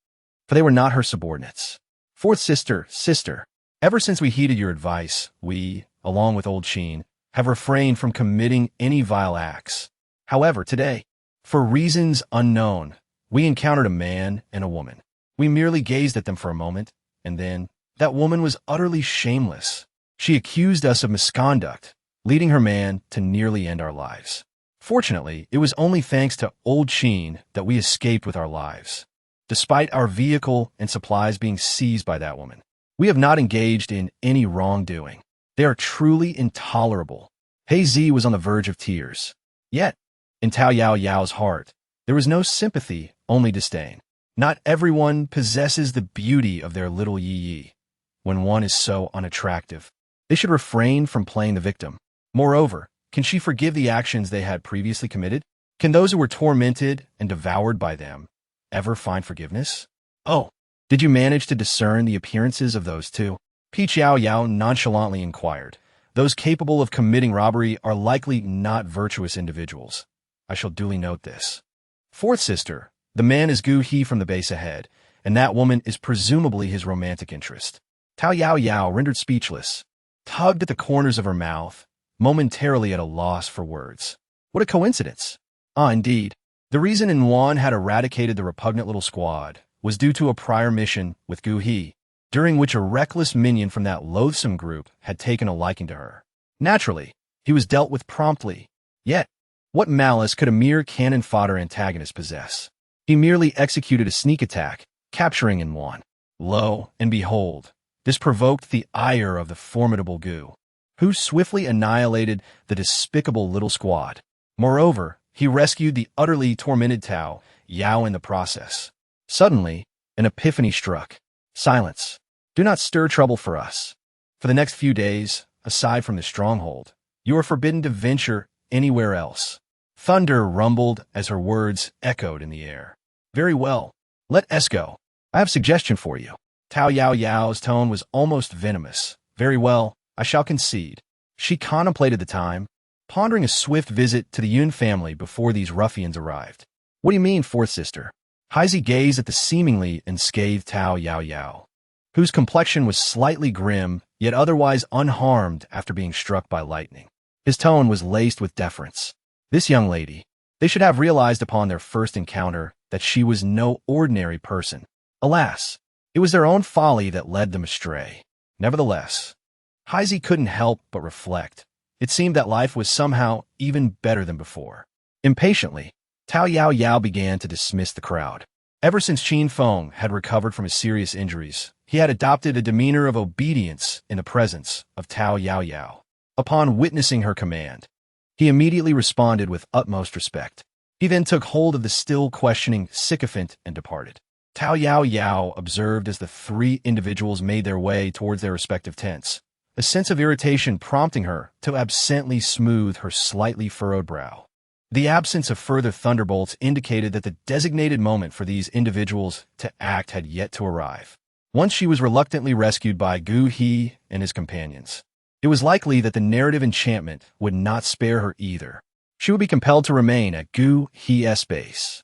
for they were not her subordinates. Fourth sister, ever since we heeded your advice, we, along with old Qin, have refrained from committing any vile acts. However, today, for reasons unknown, we encountered a man and a woman. We merely gazed at them for a moment, and then that woman was utterly shameless. She accused us of misconduct, leading her man to nearly end our lives. Fortunately, it was only thanks to old Qin that we escaped with our lives, despite our vehicle and supplies being seized by that woman. We have not engaged in any wrongdoing. They are truly intolerable. Haizi was on the verge of tears. Yet, in Yao Yao's heart, there was no sympathy, only disdain. Not everyone possesses the beauty of their little Yi. when one is so unattractive. They should refrain from playing the victim. Moreover, can she forgive the actions they had previously committed? Can those who were tormented and devoured by them ever find forgiveness? Oh, did you manage to discern the appearances of those two? Yao Yao nonchalantly inquired. Those capable of committing robbery are likely not virtuous individuals. I shall duly note this. Fourth sister, the man is Gu He from the base ahead, and that woman is presumably his romantic interest. Yao Yao, rendered speechless, tugged at the corners of her mouth, momentarily at a loss for words. What a coincidence! Ah, indeed. The reason Yuan had eradicated the repugnant little squad was due to a prior mission with Gu He, during which a reckless minion from that loathsome group had taken a liking to her. Naturally, he was dealt with promptly. Yet, what malice could a mere cannon fodder antagonist possess? He merely executed a sneak attack, capturing Yuan. Lo and behold, this provoked the ire of the formidable Gu, who swiftly annihilated the despicable little squad. Moreover, he rescued the utterly tormented Yao Yao in the process. Suddenly, an epiphany struck. Silence. Do not stir trouble for us. For the next few days, aside from the stronghold, you are forbidden to venture anywhere else. Thunder rumbled as her words echoed in the air. Very well. Let us go. I have a suggestion for you. Yao Yao's tone was almost venomous. Very well, I shall concede. She contemplated the time, pondering a swift visit to the Yun family before these ruffians arrived. What do you mean, fourth sister? Heisey gazed at the seemingly unscathed Yao Yao, whose complexion was slightly grim, yet otherwise unharmed after being struck by lightning. His tone was laced with deference. This young lady, they should have realized upon their first encounter that she was no ordinary person. Alas, it was their own folly that led them astray. Nevertheless, Heisey couldn't help but reflect. It seemed that life was somehow even better than before. Impatiently, Yao Yao began to dismiss the crowd. Ever since Qin Feng had recovered from his serious injuries, he had adopted a demeanor of obedience in the presence of Yao Yao. Upon witnessing her command, he immediately responded with utmost respect. He then took hold of the still questioning sycophant and departed. Yao Yao observed as the three individuals made their way towards their respective tents, a sense of irritation prompting her to absently smooth her slightly furrowed brow. The absence of further thunderbolts indicated that the designated moment for these individuals to act had yet to arrive. Once she was reluctantly rescued by Gu He and his companions, it was likely that the narrative enchantment would not spare her either. She would be compelled to remain at Gu He's base.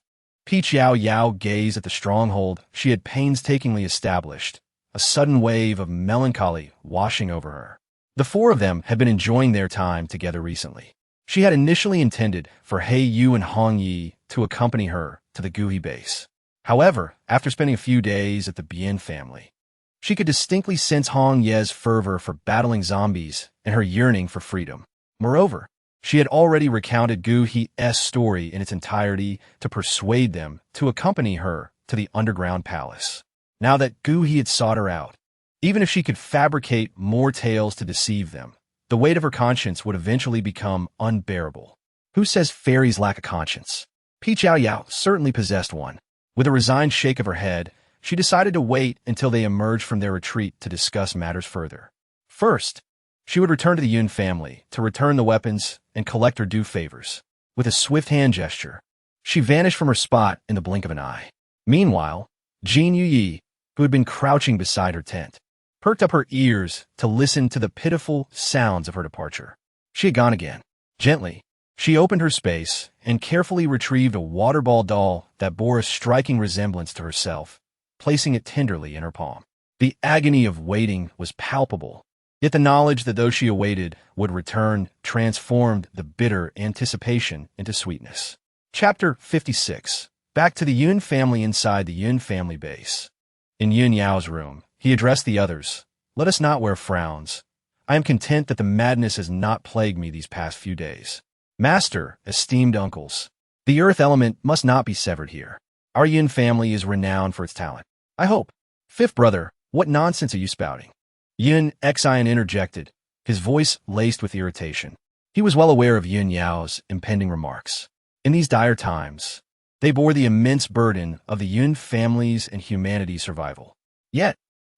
Yao Yao gazed at the stronghold she had painstakingly established, a sudden wave of melancholy washing over her. The four of them had been enjoying their time together recently. She had initially intended for He Yu and Hong Yi to accompany her to the Gu He base. However, after spending a few days at the Bien family, she could distinctly sense Hong Ye's fervor for battling zombies and her yearning for freedom. Moreover, she had already recounted Gu He's story in its entirety to persuade them to accompany her to the underground palace. Now that Gu He had sought her out, even if she could fabricate more tales to deceive them, the weight of her conscience would eventually become unbearable. Who says fairies lack a conscience? Yao Yao certainly possessed one. With a resigned shake of her head, she decided to wait until they emerged from their retreat to discuss matters further. First, she would return to the Yun family to return the weapons and collect her due favors. With a swift hand gesture, she vanished from her spot in the blink of an eye. Meanwhile, Jin Yuyi, who had been crouching beside her tent, perked up her ears to listen to the pitiful sounds of her departure. She had gone again. Gently, she opened her space and carefully retrieved a water ball doll that bore a striking resemblance to herself, placing it tenderly in her palm. The agony of waiting was palpable, yet the knowledge that those she awaited would return transformed the bitter anticipation into sweetness. Chapter 56. Back to the Yun family inside the Yun family base. In Yun Yao's room, he addressed the others. Let us not wear frowns. I am content that the madness has not plagued me these past few days. Master, esteemed uncles, the earth element must not be severed here. Our Yun family is renowned for its talent. I hope. Fifth brother, what nonsense are you spouting? Yun Xian interjected, his voice laced with irritation. He was well aware of Yun Yao's impending remarks. In these dire times, they bore the immense burden of the Yun family's and humanity's survival. Yet,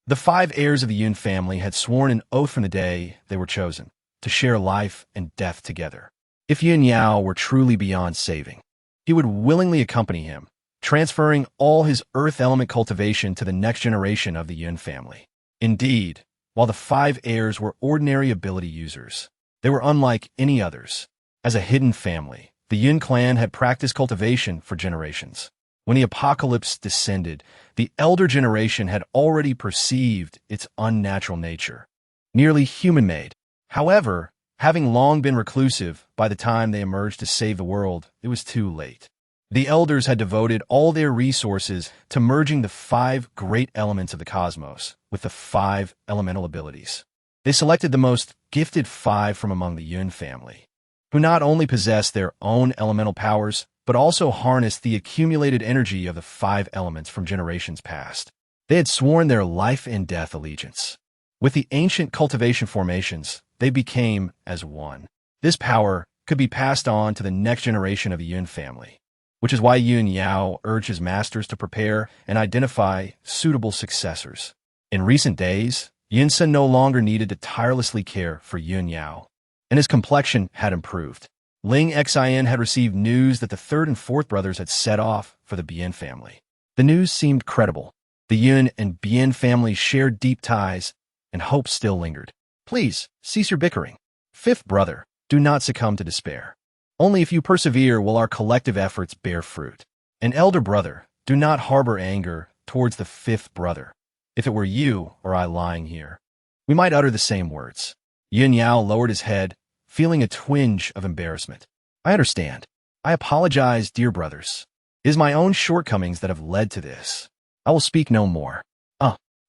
The 5 heirs of the Yun family had sworn an oath from the day they were chosen to share life and death together. If Yao Yao were truly beyond saving, he would willingly accompany him, transferring all his earth element cultivation to the next generation of the Yun family. Indeed, while the 5 heirs were ordinary ability users, they were unlike any others. As a hidden family, the Yun clan had practiced cultivation for generations. When the apocalypse descended, the elder generation had already perceived its unnatural nature, nearly human-made. However, having long been reclusive, by the time they emerged to save the world, it was too late. The elders had devoted all their resources to merging the 5 great elements of the cosmos with the 5 elemental abilities. They selected the most gifted 5 from among the Yun family, who not only possessed their own elemental powers, but also harnessed the accumulated energy of the 5 elements from generations past. They had sworn their life and death allegiance. With the ancient cultivation formations, they became as one. This power could be passed on to the next generation of the Yun family, which is why Yao Yao urged his masters to prepare and identify suitable successors. In recent days, Yunsen no longer needed to tirelessly care for Yao Yao, and his complexion had improved. Ling Xin had received news that the 3rd and 4th brothers had set off for the Bien family. The news seemed credible. The Yun and Bien families shared deep ties, and hope still lingered. Please, cease your bickering. 5th brother, do not succumb to despair. Only if you persevere will our collective efforts bear fruit. And elder brother, do not harbor anger towards the 5th brother. If it were you or I lying here, we might utter the same words. Yao Yao lowered his head, feeling a twinge of embarrassment. I understand. I apologize, dear brothers. It is my own shortcomings that have led to this. I will speak no more.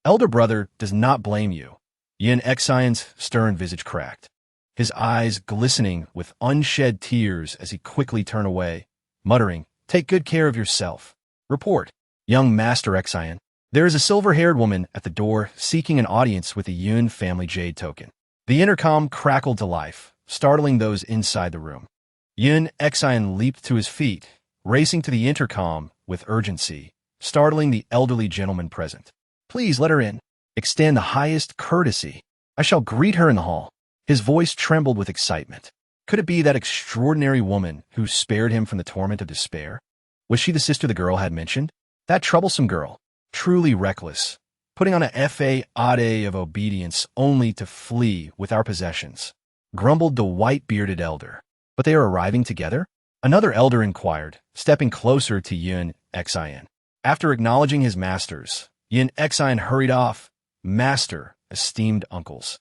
Elder brother does not blame you. Yin Xion's stern visage cracked, his eyes glistening with unshed tears as he quickly turned away, muttering, Take good care of yourself. Report, young Master Xion. There is a silver-haired woman at the door seeking an audience with the Yun family jade token. The intercom crackled to life, startling those inside the room. Yun Xion leaped to his feet, racing to the intercom with urgency, startling the elderly gentleman present. Please let her in. Extend the highest courtesy. I shall greet her in the hall. His voice trembled with excitement. Could it be that extraordinary woman who spared him from the torment of despair? Was she the sister the girl had mentioned? That troublesome girl, truly reckless, putting on a fade of obedience only to flee with our possessions, grumbled the white-bearded elder. But they are arriving together? Another elder inquired, stepping closer to Yun Xion. After acknowledging his masters, Yun Xion hurried off. Master, esteemed uncles,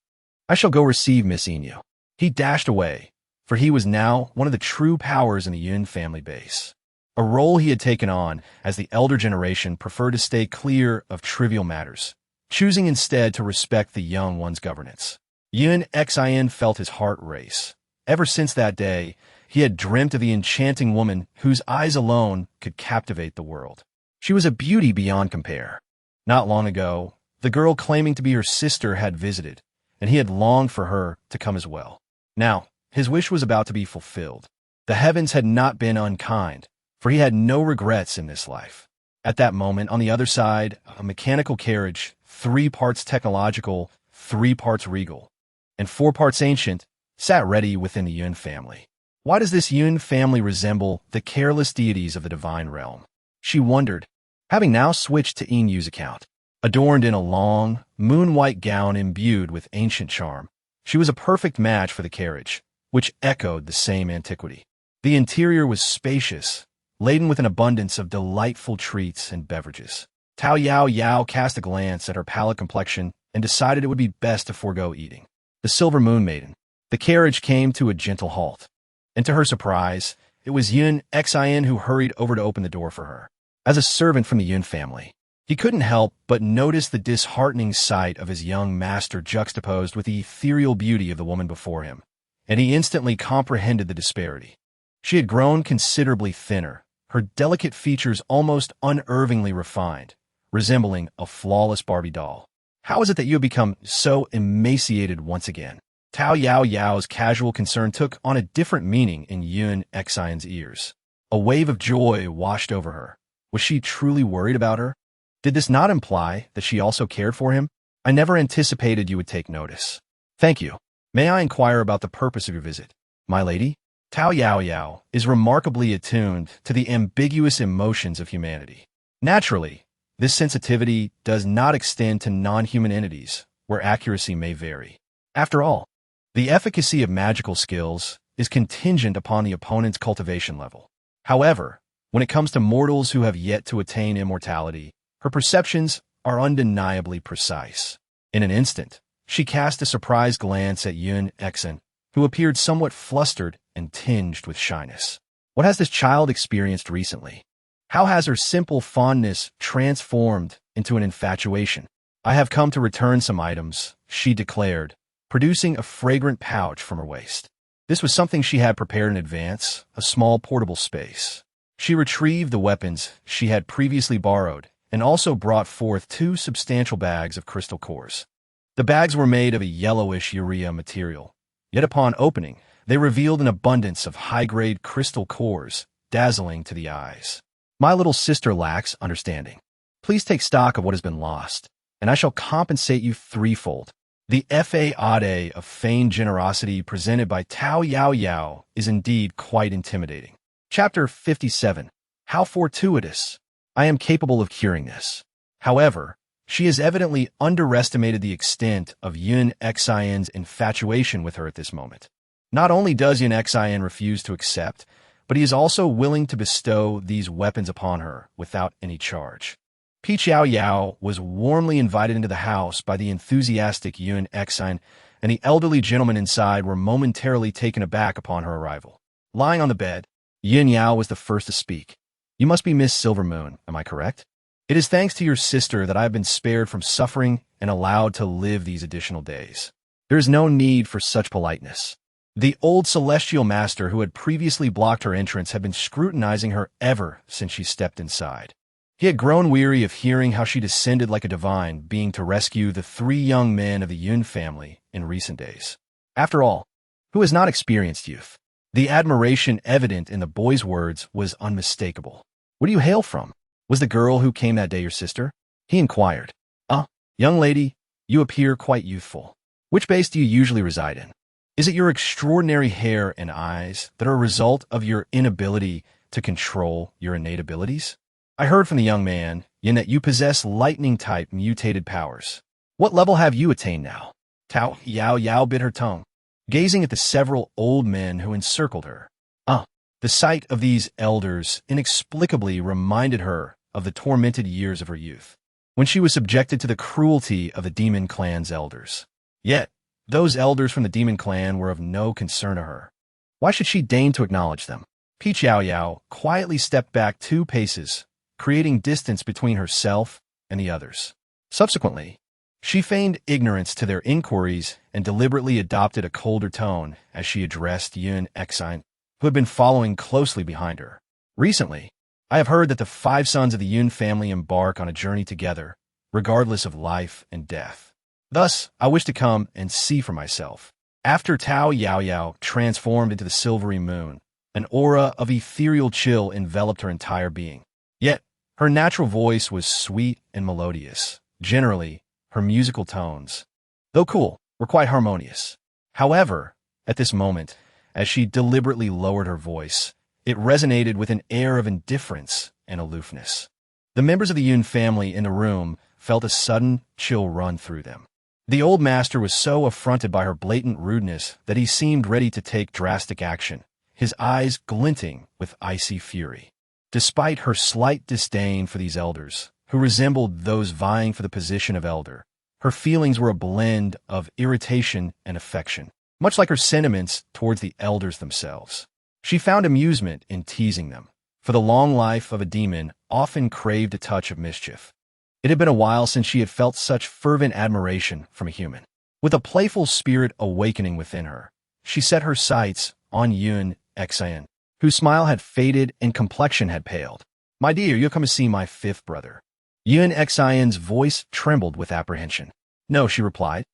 I shall go receive Miss Inu. He dashed away, for he was now one of the true powers in the Yun family base, a role he had taken on as the elder generation preferred to stay clear of trivial matters, choosing instead to respect the young one's governance. Yun Xion felt his heart race. Ever since that day, he had dreamt of the enchanting woman whose eyes alone could captivate the world. She was a beauty beyond compare. Not long ago, the girl claiming to be her sister had visited, and he had longed for her to come as well. Now, his wish was about to be fulfilled. The heavens had not been unkind, for he had no regrets in this life. At that moment, on the other side, a mechanical carriage, 3 parts technological, 3 parts regal, and 4 parts ancient, sat ready within the Yun family. Why does this Yun family resemble the careless deities of the divine realm? She wondered, having now switched to Inu's account. Adorned in a long, moon-white gown imbued with ancient charm, she was a perfect match for the carriage, which echoed the same antiquity. The interior was spacious, laden with an abundance of delightful treats and beverages. Yao Yao cast a glance at her pallid complexion and decided it would be best to forego eating. The Silver Moon Maiden. The carriage came to a gentle halt, and to her surprise, it was Yun Xion who hurried over to open the door for her. As a servant from the Yun family, he couldn't help but notice the disheartening sight of his young master juxtaposed with the ethereal beauty of the woman before him, and he instantly comprehended the disparity. She had grown considerably thinner, her delicate features almost unnervingly refined, resembling a flawless Barbie doll. How is it that you have become so emaciated once again? Yao Yao's casual concern took on a different meaning in Yun Xion's ears. A wave of joy washed over her. Was she truly worried about her? Did this not imply that she also cared for him? I never anticipated you would take notice. Thank you. May I inquire about the purpose of your visit, my lady? Yao Yao is remarkably attuned to the ambiguous emotions of humanity. Naturally, this sensitivity does not extend to non-human entities, where accuracy may vary. After all, the efficacy of magical skills is contingent upon the opponent's cultivation level. However, when it comes to mortals who have yet to attain immortality, her perceptions are undeniably precise. In an instant, she cast a surprised glance at Yun Exan, who appeared somewhat flustered and tinged with shyness. What has this child experienced recently? How has her simple fondness transformed into an infatuation? I have come to return some items, she declared, producing a fragrant pouch from her waist. This was something she had prepared in advance, a small portable space. She retrieved the weapons she had previously borrowed and also brought forth 2 substantial bags of crystal cores. The bags were made of a yellowish urea material, yet upon opening, they revealed an abundance of high-grade crystal cores, dazzling to the eyes. My little sister lacks understanding. Please take stock of what has been lost, and I shall compensate you threefold. The facade of feigned generosity presented by Yao Yao is indeed quite intimidating. Chapter 57. How fortuitous. I am capable of curing this. However, she has evidently underestimated the extent of Yun Xian's infatuation with her at this moment. Not only does Yun Xian refuse to accept, but he is also willing to bestow these weapons upon her without any charge. Yao Yao was warmly invited into the house by the enthusiastic Yun Xian, and the elderly gentlemen inside were momentarily taken aback upon her arrival. Lying on the bed, Yun Yao was the first to speak. You must be Miss Silvermoon, am I correct? It is thanks to your sister that I have been spared from suffering and allowed to live these additional days. There is no need for such politeness. The old celestial master who had previously blocked her entrance had been scrutinizing her ever since she stepped inside. He had grown weary of hearing how she descended like a divine being to rescue the 3 young men of the Yun family in recent days. After all, who has not experienced youth? The admiration evident in the boy's words was unmistakable. Where do you hail from? Was the girl who came that day your sister? He inquired. Young lady, you appear quite youthful. Which base do you usually reside in? Is it your extraordinary hair and eyes that are a result of your inability to control your innate abilities? I heard from the young man, Yin, that you possess lightning-type mutated powers. What level have you attained now? Yao Yao bit her tongue, gazing at the several old men who encircled her. The sight of these elders inexplicably reminded her of the tormented years of her youth, when she was subjected to the cruelty of the demon clan's elders. Yet, those elders from the demon clan were of no concern to her. Why should she deign to acknowledge them? Yao Yao quietly stepped back 2 paces, creating distance between herself and the others. Subsequently, she feigned ignorance to their inquiries and deliberately adopted a colder tone as she addressed Yun Xian, who had been following closely behind her. Recently, I have heard that the 5 sons of the Yun family embark on a journey together, regardless of life and death. Thus, I wish to come and see for myself. After Yao Yao transformed into the silvery moon, an aura of ethereal chill enveloped her entire being. Yet, her natural voice was sweet and melodious. Generally, her musical tones, though cool, were quite harmonious. However, at this moment, as she deliberately lowered her voice, it resonated with an air of indifference and aloofness. The members of the Yun family in the room felt a sudden chill run through them. The old master was so affronted by her blatant rudeness that he seemed ready to take drastic action, his eyes glinting with icy fury. Despite her slight disdain for these elders, who resembled those vying for the position of elder, her feelings were a blend of irritation and affection, much like her sentiments towards the elders themselves. She found amusement in teasing them, for the long life of a demon often craved a touch of mischief. It had been a while since she had felt such fervent admiration from a human. With a playful spirit awakening within her, she set her sights on Yun Xian, whose smile had faded and complexion had paled. My dear, you have come to see my 5th brother. Yun Xian's voice trembled with apprehension. No, she replied.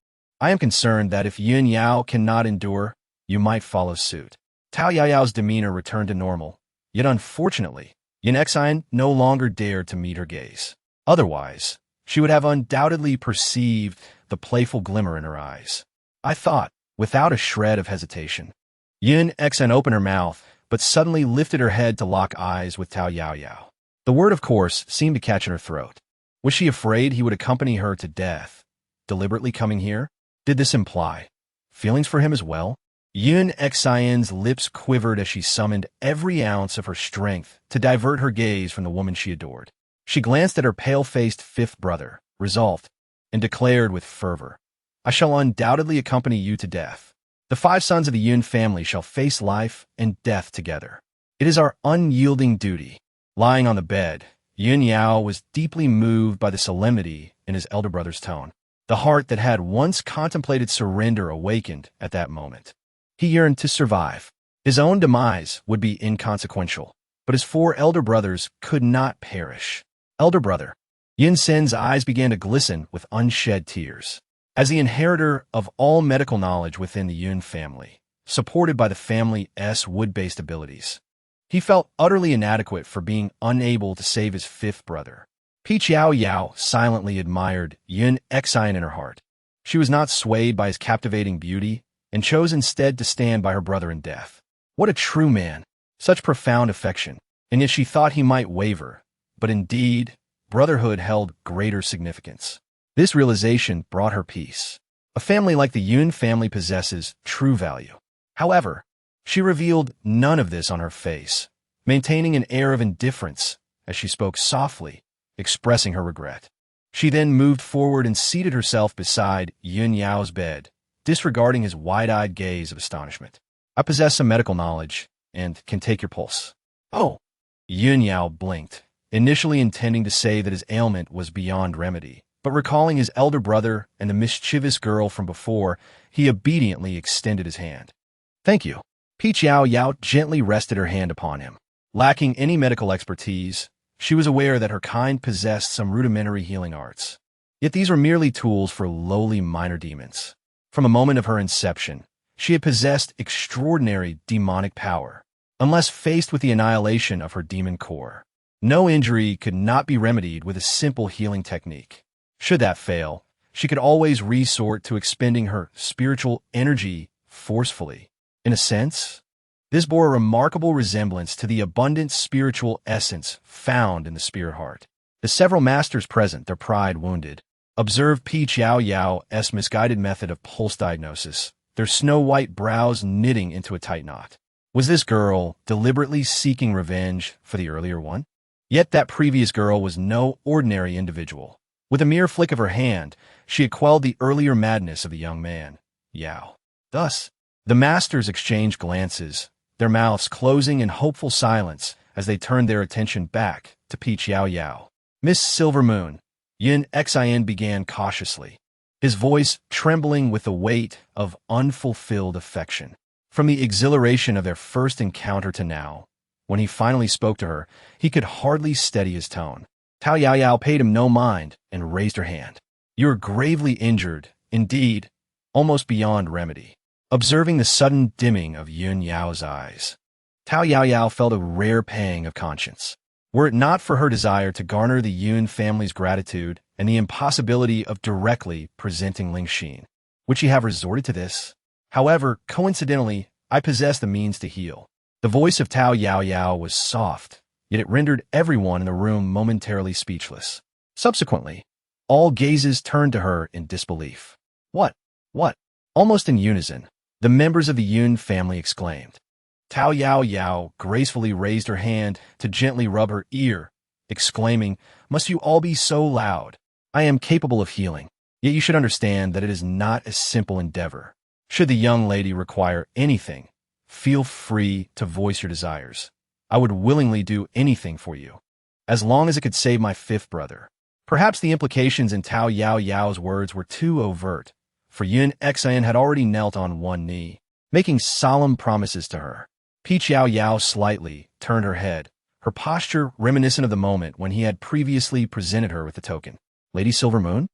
I am concerned that if Yun Yao cannot endure, you might follow suit. Yao Yao's demeanor returned to normal, yet unfortunately, Yun Xian no longer dared to meet her gaze. Otherwise, she would have undoubtedly perceived the playful glimmer in her eyes. I thought, without a shred of hesitation. Yun Xen opened her mouth, but suddenly lifted her head to lock eyes with Tao Yao Yao. The word, of course, seemed to catch in her throat. Was she afraid he would accompany her to death, deliberately coming here? Did this imply feelings for him as well? Yun Xian's lips quivered as she summoned every ounce of her strength to divert her gaze from the woman she adored. She glanced at her pale-faced fifth brother, resolved, and declared with fervor, I shall undoubtedly accompany you to death. The 5 sons of the Yun family shall face life and death together. It is our unyielding duty. Lying on the bed, Yun Yao was deeply moved by the solemnity in his elder brother's tone. The heart that had once contemplated surrender awakened at that moment. He yearned to survive. His own demise would be inconsequential, but his 4 elder brothers could not perish. Elder brother. Yun Sen's eyes began to glisten with unshed tears. As the inheritor of all medical knowledge within the Yun family, supported by the family's wood-based abilities, he felt utterly inadequate for being unable to save his 5th brother. Yao Yao silently admired Yun Xian in her heart. She was not swayed by his captivating beauty and chose instead to stand by her brother in death. What a true man! Such profound affection, and yet she thought he might waver. But indeed, brotherhood held greater significance. This realization brought her peace. A family like the Yun family possesses true value. However, she revealed none of this on her face, maintaining an air of indifference as she spoke softly, expressing her regret. She then moved forward and seated herself beside Yun Yao's bed, disregarding his wide-eyed gaze of astonishment. I possess some medical knowledge and can take your pulse. Oh! Yun Yao blinked, initially intending to say that his ailment was beyond remedy, but recalling his elder brother and the mischievous girl from before, he obediently extended his hand. Thank you. Yao Yao gently rested her hand upon him. Lacking any medical expertise, she was aware that her kind possessed some rudimentary healing arts. Yet these were merely tools for lowly minor demons. From a moment of her inception, she had possessed extraordinary demonic power, unless faced with the annihilation of her demon core. No injury could not be remedied with a simple healing technique. Should that fail, she could always resort to expending her spiritual energy forcefully. In a sense, this bore a remarkable resemblance to the abundant spiritual essence found in the spirit heart. The several masters present, their pride wounded, observed Yao Yao's misguided method of pulse diagnosis, their snow-white brows knitting into a tight knot. Was this girl deliberately seeking revenge for the earlier one? Yet that previous girl was no ordinary individual. With a mere flick of her hand, she had quelled the earlier madness of the young man, Yao. Thus, the masters exchanged glances, their mouths closing in hopeful silence as they turned their attention back to Yao Yao. Miss Silver Moon, Yun Xian began cautiously, his voice trembling with the weight of unfulfilled affection. From the exhilaration of their first encounter to now, when he finally spoke to her, he could hardly steady his tone. Yao Yao paid him no mind and raised her hand. You are gravely injured, indeed, almost beyond remedy. Observing the sudden dimming of Yun Yao's eyes, Yao Yao felt a rare pang of conscience. Were it not for her desire to garner the Yun family's gratitude and the impossibility of directly presenting Ling Xin, would she have resorted to this? However, coincidentally, I possess the means to heal. The voice of Yao Yao was soft, yet it rendered everyone in the room momentarily speechless. Subsequently, all gazes turned to her in disbelief. What? Almost in unison, the members of the Yun family exclaimed. Yao Yao gracefully raised her hand to gently rub her ear, exclaiming, Must you all be so loud? I am capable of healing, yet you should understand that it is not a simple endeavor. Should the young lady require anything, feel free to voice your desires. I would willingly do anything for you, as long as it could save my 5th brother. Perhaps the implications in Yao Yao's words were too overt, for Yun Xian had already knelt on one knee, making solemn promises to her. Yao Yao slightly turned her head, her posture reminiscent of the moment when he had previously presented her with the token. Lady Silver Moon?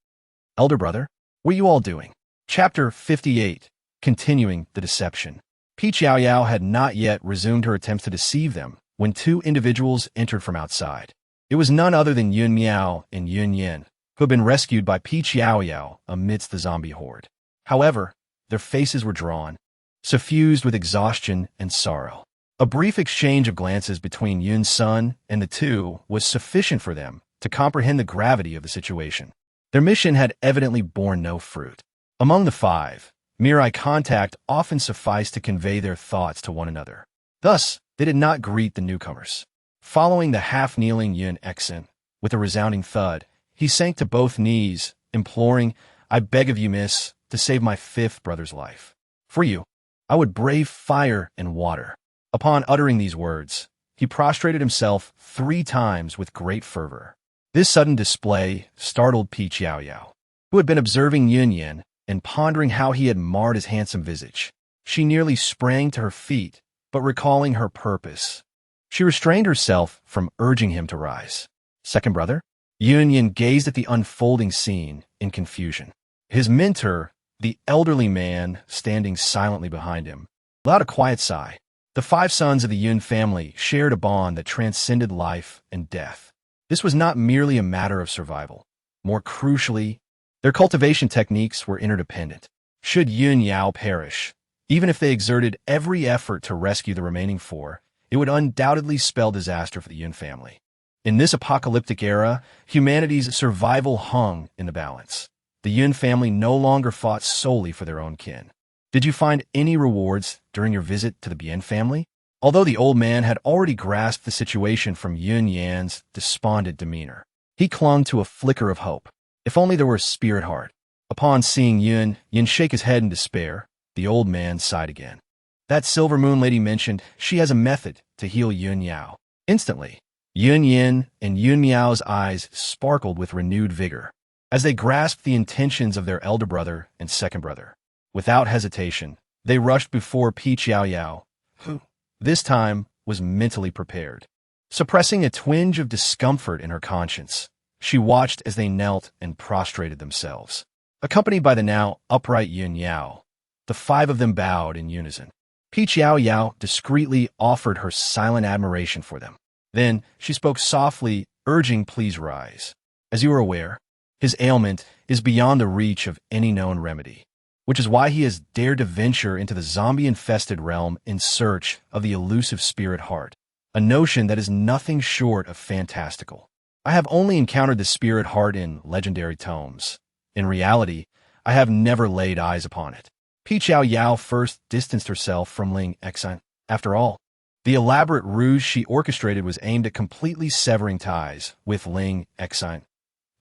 Elder brother? What are you all doing? Chapter 58. Continuing the deception. Yao Yao had not yet resumed her attempts to deceive them when 2 individuals entered from outside. It was none other than Yun Miao and Yun Yin, who had been rescued by Peach Yao Yao amidst the zombie horde. However, their faces were drawn, suffused with exhaustion and sorrow. A brief exchange of glances between Yun's son and the two was sufficient for them to comprehend the gravity of the situation. Their mission had evidently borne no fruit. Among the five, mere eye contact often sufficed to convey their thoughts to one another. Thus, they did not greet the newcomers. Following the half-kneeling Yun Exen, with a resounding thud, he sank to both knees, imploring, "I beg of you, miss, to save my fifth brother's life. For you, I would brave fire and water." Upon uttering these words, he prostrated himself 3 times with great fervor. This sudden display startled Peach Yao Yao, who had been observing Yun Yen and pondering how he had marred his handsome visage. She nearly sprang to her feet, but recalling her purpose, she restrained herself from urging him to rise. Second brother? Yun Yen gazed at the unfolding scene in confusion. His mentor, the elderly man standing silently behind him, let out a quiet sigh. The 5 sons of the Yun family shared a bond that transcended life and death. This was not merely a matter of survival. More crucially, their cultivation techniques were interdependent. Should Yun Yao perish, even if they exerted every effort to rescue the remaining 4, it would undoubtedly spell disaster for the Yun family. In this apocalyptic era, humanity's survival hung in the balance. The Yun family no longer fought solely for their own kin. Did you find any rewards during your visit to the Bien family? Although the old man had already grasped the situation from Yun Yan's despondent demeanor, he clung to a flicker of hope. If only there were a spirit heart. Upon seeing Yun shake his head in despair, the old man sighed again. That Silver Moon lady mentioned she has a method to heal Yun Yao. Instantly, Yun Yin and Yun Miao's eyes sparkled with renewed vigor as they grasped the intentions of their elder brother and second brother. Without hesitation, they rushed before Peach Yao Yao, who, this time, was mentally prepared. Suppressing a twinge of discomfort in her conscience, she watched as they knelt and prostrated themselves. Accompanied by the now upright Yun Yao, the 5 of them bowed in unison. Peach Yao Yao discreetly offered her silent admiration for them. Then she spoke softly, urging, "Please rise. As you are aware, his ailment is beyond the reach of any known remedy, which is why he has dared to venture into the zombie-infested realm in search of the elusive spirit heart, a notion that is nothing short of fantastical. I have only encountered the spirit heart in legendary tomes. In reality, I have never laid eyes upon it." Peach Yao Yao first distanced herself from Ling Exan. After all, the elaborate ruse she orchestrated was aimed at completely severing ties with Ling Exan.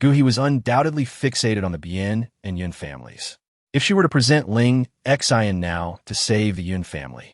Guhi was undoubtedly fixated on the Bien and Yun families. If she were to present Ling Exan now to save the Yun family,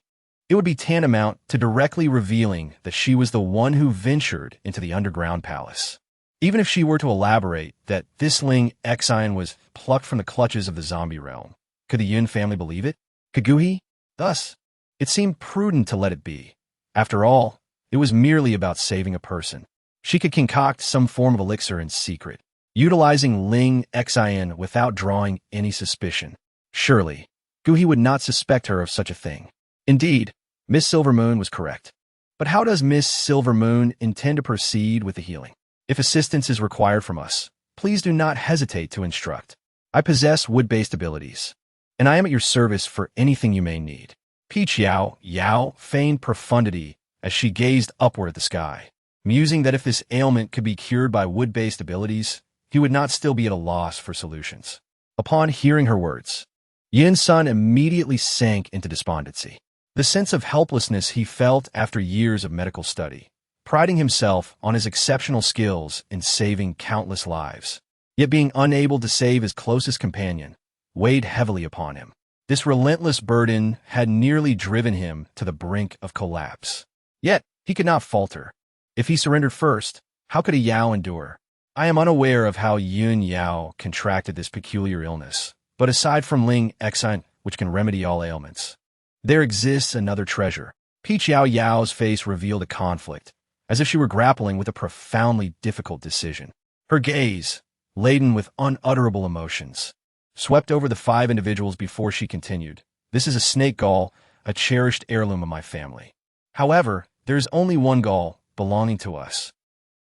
it would be tantamount to directly revealing that she was the one who ventured into the underground palace. Even if she were to elaborate that this Ling Exan was plucked from the clutches of the zombie realm, could the Yun family believe it? Could Guhi? Thus, it seemed prudent to let it be. After all, it was merely about saving a person. She could concoct some form of elixir in secret, utilizing Ling Exan without drawing any suspicion. Surely, Guhi would not suspect her of such a thing. Indeed, Miss Silver Moon was correct. But how does Miss Silver Moon intend to proceed with the healing? If assistance is required from us, please do not hesitate to instruct. I possess wood-based abilities, and I am at your service for anything you may need. Peach Yao Yao feigned profundity as she gazed upward at the sky, musing that if this ailment could be cured by wood-based abilities, he would not still be at a loss for solutions. Upon hearing her words, Yin's son immediately sank into despondency. The sense of helplessness he felt after years of medical study, priding himself on his exceptional skills in saving countless lives, yet being unable to save his closest companion, weighed heavily upon him. This relentless burden had nearly driven him to the brink of collapse. Yet, he could not falter. If he surrendered first, how could a Yao endure? I am unaware of how Yun Yao contracted this peculiar illness, but aside from Ling Exan, which can remedy all ailments, there exists another treasure. Peach Yao Yao's face revealed a conflict, as if she were grappling with a profoundly difficult decision. Her gaze, laden with unutterable emotions, swept over the 5 individuals before she continued. This is a snake gall, a cherished heirloom of my family. However, there is only one gall belonging to us.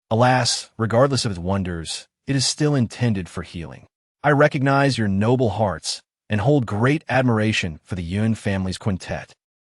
Alas, regardless of its wonders, it is still intended for healing. I recognize your noble hearts and hold great admiration for the Yun family's quintet,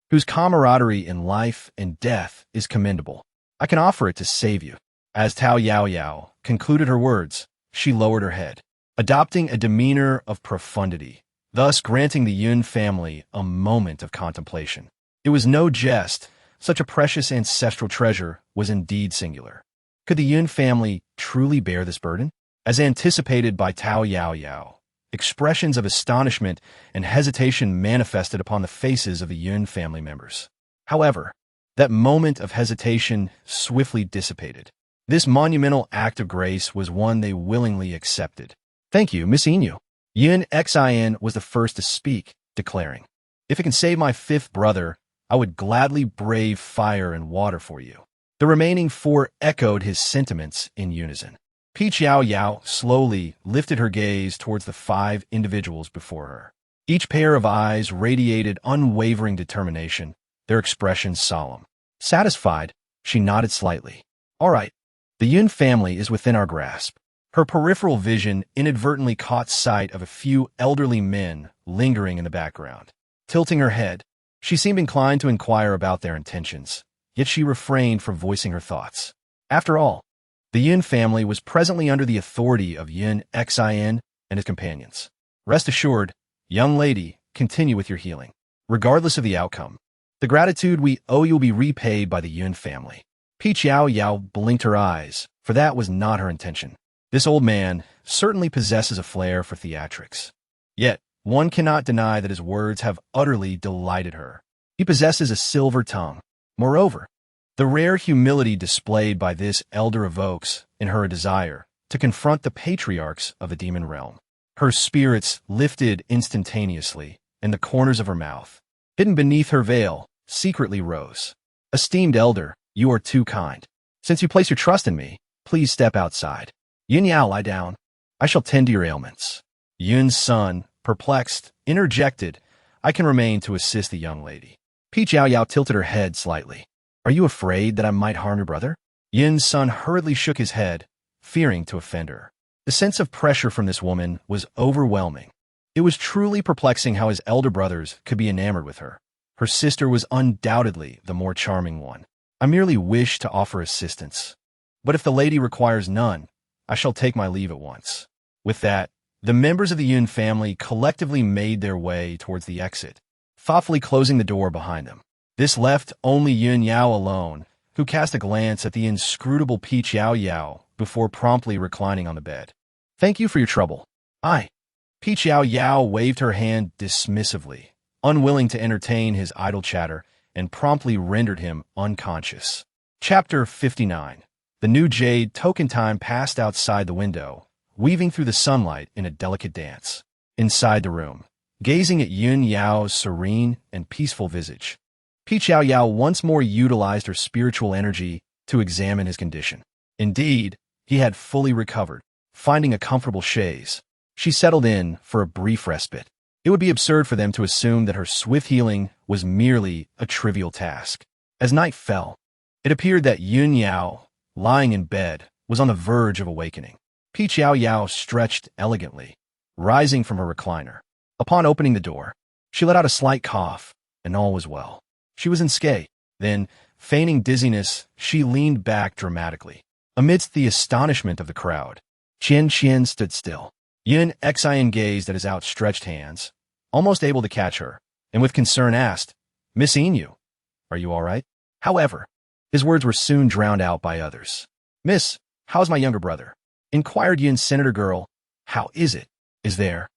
whose camaraderie in life and death is commendable. I can offer it to save you." As Yao Yao concluded her words, she lowered her head, adopting a demeanor of profundity, thus granting the Yun family a moment of contemplation. It was no jest. Such a precious ancestral treasure was indeed singular. Could the Yun family truly bear this burden? As anticipated by Yao Yao, expressions of astonishment and hesitation manifested upon the faces of the Yun family members. However, that moment of hesitation swiftly dissipated. This monumental act of grace was one they willingly accepted. "Thank you, Miss Inu." Yun Xin was the first to speak, declaring, "If it can save my fifth brother, I would gladly brave fire and water for you." The remaining four echoed his sentiments in unison. Yao Yao slowly lifted her gaze towards the five individuals before her. Each pair of eyes radiated unwavering determination, their expressions solemn. Satisfied, she nodded slightly. "All right, the Yun family is within our grasp." Her peripheral vision inadvertently caught sight of a few elderly men lingering in the background. Tilting her head, she seemed inclined to inquire about their intentions, yet she refrained from voicing her thoughts. After all, the Yun family was presently under the authority of Yun Xin and his companions. "Rest assured, young lady, continue with your healing, regardless of the outcome. The gratitude we owe you will be repaid by the Yun family." Yao Yao blinked her eyes, for that was not her intention. This old man certainly possesses a flair for theatrics. Yet, one cannot deny that his words have utterly delighted her. He possesses a silver tongue. Moreover, the rare humility displayed by this elder evokes in her a desire to confront the patriarchs of the demon realm. Her spirits lifted instantaneously, and the corners of her mouth, hidden beneath her veil, secretly rose. "Esteemed elder, you are too kind. Since you place your trust in me, please step outside." "Yin Yao, lie down. I shall tend to your ailments." Yun's son, perplexed, interjected, "I can remain to assist the young lady." Yao Yao tilted her head slightly. "Are you afraid that I might harm your brother?" Yun's son hurriedly shook his head, fearing to offend her. The sense of pressure from this woman was overwhelming. It was truly perplexing how his elder brothers could be enamored with her. Her sister was undoubtedly the more charming one. "I merely wish to offer assistance. But if the lady requires none, I shall take my leave at once." With that, the members of the Yun family collectively made their way towards the exit, thoughtfully closing the door behind them. This left only Yun Yao alone, who cast a glance at the inscrutable Yao Yao before promptly reclining on the bed. "Thank you for your trouble." "I." Yao Yao waved her hand dismissively, unwilling to entertain his idle chatter, and promptly rendered him unconscious. Chapter 59. The new jade token time passed outside the window, weaving through the sunlight in a delicate dance. Inside the room, gazing at Yun Yao's serene and peaceful visage, Yao Yao once more utilized her spiritual energy to examine his condition. Indeed, he had fully recovered. Finding a comfortable chaise, she settled in for a brief respite. It would be absurd for them to assume that her swift healing was merely a trivial task. As night fell, it appeared that Yun Yao, lying in bed, was on the verge of awakening. Yao Yao stretched elegantly, rising from her recliner. Upon opening the door, she let out a slight cough, and all was well. She was unscathed. Then, feigning dizziness, she leaned back dramatically. Amidst the astonishment of the crowd, Qian stood still. Yun Xin gazed at his outstretched hands, almost able to catch her, and with concern asked, "Miss Inu, are you all right?" However, his words were soon drowned out by others. "Miss, how's my younger brother?" inquired Yun's senator girl. "How is it? Is there?"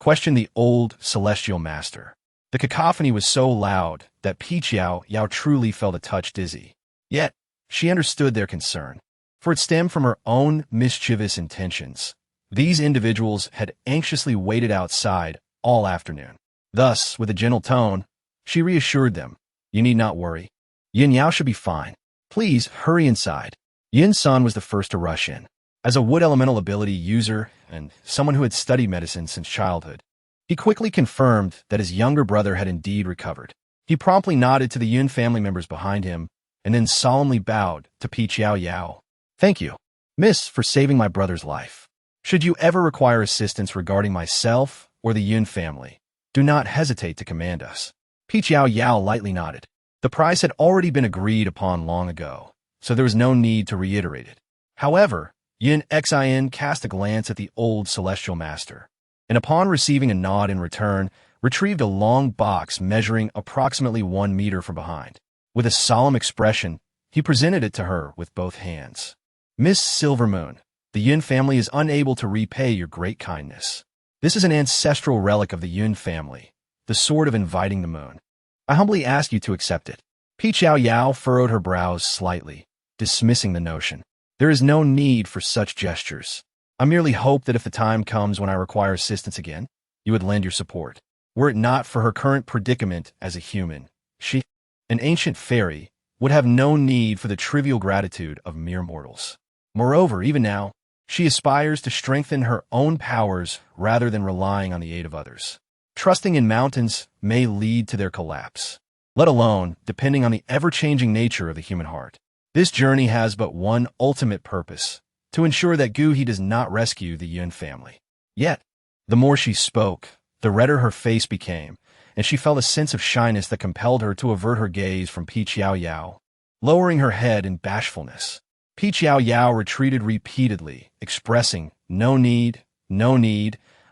questioned the old celestial master. The cacophony was so loud that Yao Yao truly felt a touch dizzy. Yet, she understood their concern, for it stemmed from her own mischievous intentions. These individuals had anxiously waited outside all afternoon. Thus, with a gentle tone, she reassured them, "You need not worry. Yin Yao should be fine. Please hurry inside." Yun's son was the first to rush in. As a wood elemental ability user and someone who had studied medicine since childhood, he quickly confirmed that his younger brother had indeed recovered. He promptly nodded to the Yun family members behind him and then solemnly bowed to Yao Yao. "Thank you, miss, for saving my brother's life." Should you ever require assistance regarding myself or the Yun family, do not hesitate to command us. Yao Yao lightly nodded. The price had already been agreed upon long ago, so there was no need to reiterate it. However, Yun Xin cast a glance at the old celestial master, and upon receiving a nod in return, retrieved a long box measuring approximately 1 meter from behind. With a solemn expression, he presented it to her with both hands. Miss Silvermoon, the Yun family is unable to repay your great kindness. This is an ancestral relic of the Yun family, the sword of inviting the moon. I humbly ask you to accept it. Yao Yao furrowed her brows slightly, dismissing the notion. There is no need for such gestures. I merely hope that if the time comes when I require assistance again, you would lend your support. Were it not for her current predicament as a human, she, an ancient fairy, would have no need for the trivial gratitude of mere mortals. Moreover, even now, she aspires to strengthen her own powers rather than relying on the aid of others. Trusting in mountains may lead to their collapse, let alone depending on the ever-changing nature of the human heart. This journey has but one ultimate purpose, to ensure that Gu He does not rescue the Yun family. Yet, the more she spoke, the redder her face became, and she felt a sense of shyness that compelled her to avert her gaze from Yao Yao, lowering her head in bashfulness. Yao Yao retreated repeatedly, expressing, no need,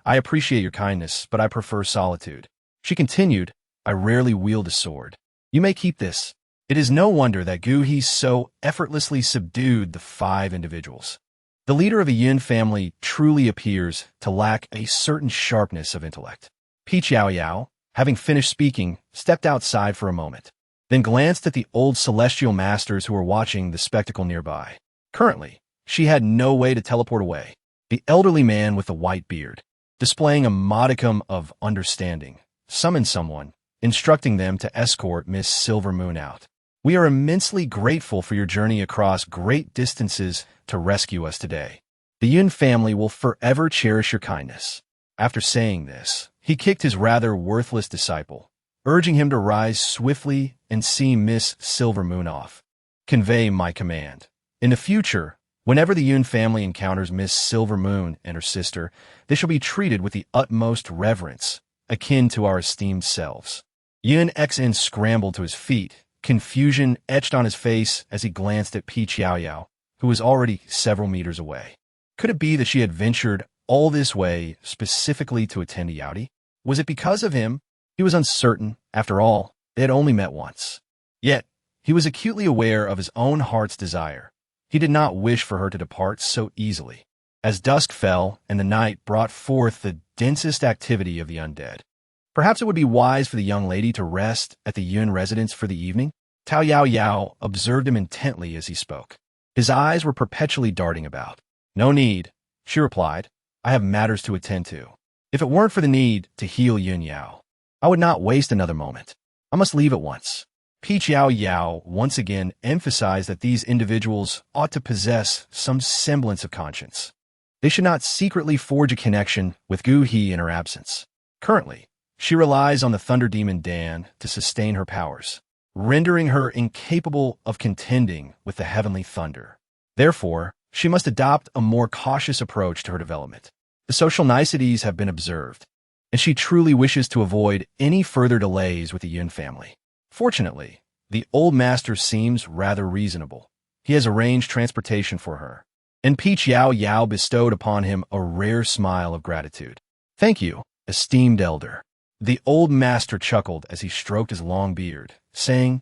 I appreciate your kindness, but I prefer solitude. She continued, I rarely wield a sword. You may keep this. It is no wonder that Gu He so effortlessly subdued the 5 individuals. The leader of a Yun family truly appears to lack a certain sharpness of intellect. Yao Yao, having finished speaking, stepped outside for a moment, then glanced at the old celestial masters who were watching the spectacle nearby. Currently, she had no way to teleport away. The elderly man with the white beard, displaying a modicum of understanding, summoned someone, instructing them to escort Miss Silvermoon out. We are immensely grateful for your journey across great distances to rescue us today. The Yun family will forever cherish your kindness. After saying this, he kicked his rather worthless disciple, urging him to rise swiftly and see Miss Silvermoon off. Convey my command. In the future, whenever the Yun family encounters Miss Silvermoon and her sister, they shall be treated with the utmost reverence, akin to our esteemed selves. Yun Xin scrambled to his feet, confusion etched on his face as he glanced at Yao Yao, who was already several meters away. Could it be that she had ventured all this way specifically to attend to Yaodi? Was it because of him? He was uncertain. After all, they had only met once. Yet, he was acutely aware of his own heart's desire. He did not wish for her to depart so easily. As dusk fell and the night brought forth the densest activity of the undead, perhaps it would be wise for the young lady to rest at the Yun residence for the evening. Yao Yao observed him intently as he spoke. His eyes were perpetually darting about. No need, she replied. I have matters to attend to. If it weren't for the need to heal Yun Yao, I would not waste another moment. I must leave at once. Yao Yao once again emphasized that these individuals ought to possess some semblance of conscience. They should not secretly forge a connection with Gu He in her absence. Currently, she relies on the thunder demon Dan to sustain her powers, rendering her incapable of contending with the heavenly thunder. Therefore, she must adopt a more cautious approach to her development. The social niceties have been observed, and she truly wishes to avoid any further delays with the Yun family. Fortunately, the old master seems rather reasonable. He has arranged transportation for her, and Yao Yao bestowed upon him a rare smile of gratitude. Thank you, esteemed elder. The old master chuckled as he stroked his long beard, saying,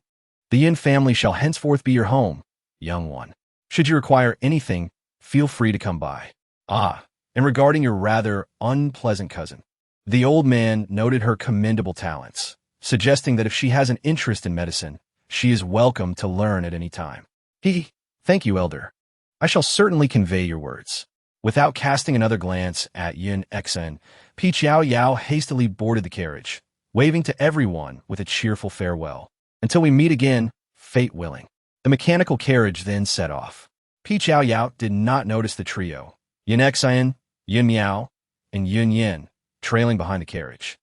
The Yin family shall henceforth be your home, young one. Should you require anything, feel free to come by. Ah, and regarding your rather unpleasant cousin, the old man noted her commendable talents, suggesting that if she has an interest in medicine, she is welcome to learn at any time. Thank you, elder. I shall certainly convey your words. Without casting another glance at Yun Xin, Yao Yao hastily boarded the carriage, waving to everyone with a cheerful farewell. Until we meet again, fate willing. The mechanical carriage then set off. Yao Yao did not notice the trio, Yun Xin, Yun Miao, and Yun Yin, trailing behind the carriage.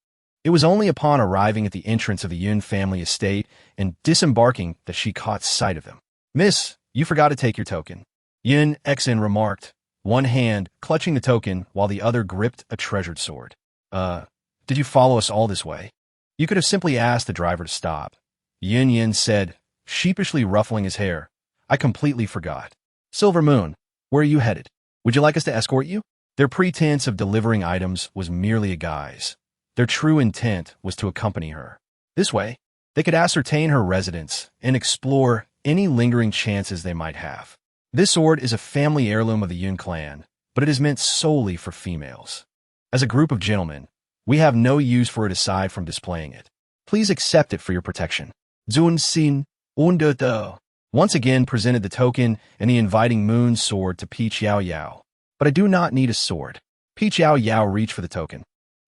It was only upon arriving at the entrance of the Yun family estate and disembarking that she caught sight of them. Miss, you forgot to take your token, Yun Xin remarked, one hand clutching the token while the other gripped a treasured sword. Did you follow us all this way? You could have simply asked the driver to stop. Yin Yin said, sheepishly ruffling his hair. I completely forgot. Silver Moon, where are you headed? Would you like us to escort you? Their pretense of delivering items was merely a guise. Their true intent was to accompany her. This way, they could ascertain her residence and explore any lingering chances they might have. This sword is a family heirloom of the Yun clan, but it is meant solely for females. As a group of gentlemen, we have no use for it aside from displaying it. Please accept it for your protection. Zun Xin Undoto once again presented the token and the inviting moon sword to Peach Yao Yao. But I do not need a sword. Peach Yao Yao reached for the token,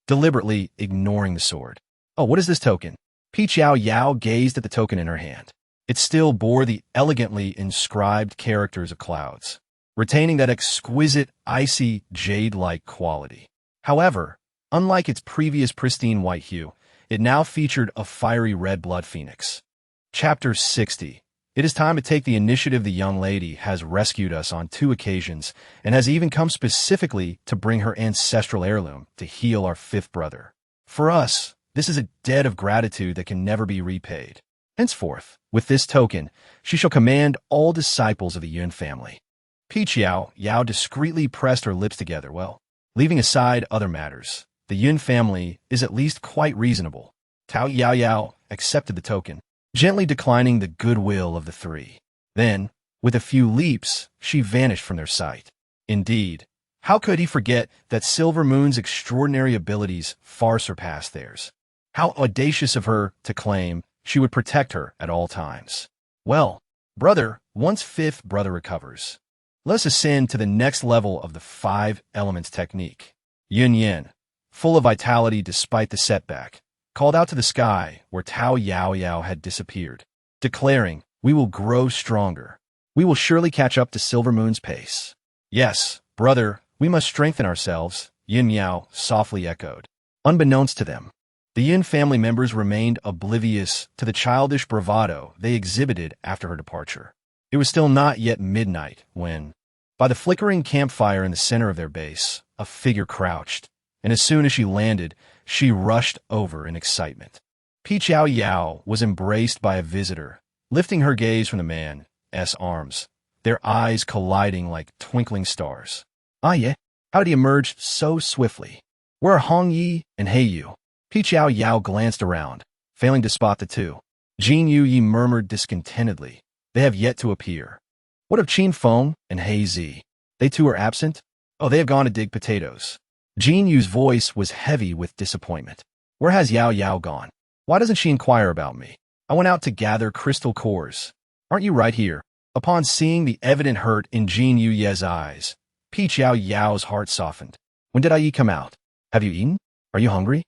deliberately ignoring the sword. Oh, what is this token? Peach Yao Yao gazed at the token in her hand. It still bore the elegantly inscribed characters of clouds, retaining that exquisite, icy, jade-like quality. However, unlike its previous pristine white hue, it now featured a fiery red blood phoenix. Chapter 60. It is time to take the initiative. The young lady has rescued us on 2 occasions and has even come specifically to bring her ancestral heirloom to heal our 5th brother. For us, this is a debt of gratitude that can never be repaid. Henceforth, with this token, she shall command all disciples of the Yun family. Peach Yao Yao discreetly pressed her lips together. Well, leaving aside other matters, the Yun family is at least quite reasonable. Tao Yao Yao accepted the token, gently declining the goodwill of the 3. Then, with a few leaps, she vanished from their sight. Indeed, how could he forget that Silver Moon's extraordinary abilities far surpassed theirs? How audacious of her to claim she would protect her at all times. Well, brother, once 5th brother recovers, let's ascend to the next level of the 5 elements technique. Yun Yin, full of vitality despite the setback, called out to the sky where Tao Yao Yao had disappeared, declaring, we will grow stronger. We will surely catch up to Silver Moon's pace. Yes, brother, we must strengthen ourselves, Yin Yao softly echoed. Unbeknownst to them, the Yin family members remained oblivious to the childish bravado they exhibited after her departure. It was still not yet midnight when, by the flickering campfire in the center of their base, a figure crouched, and as soon as she landed, she rushed over in excitement. Peach Yao Yao was embraced by a visitor, lifting her gaze from the man's arms, their eyes colliding like twinkling stars. Ah yeah, how did he emerge so swiftly? Where are Hong Yi and Hei Yu? Peach Yao Yao glanced around, failing to spot the 2. Jin Yu Yi murmured discontentedly. They have yet to appear. What of Qin Feng and Hei Zi? They too are absent? Oh, they have gone to dig potatoes. Jin Yu's voice was heavy with disappointment. Where has Yao Yao gone? Why doesn't she inquire about me? I went out to gather crystal cores. Aren't you right here? Upon seeing the evident hurt in Jin Yu Ye's eyes, Peach Yao Yao's heart softened. When did I come out? Have you eaten? Are you hungry?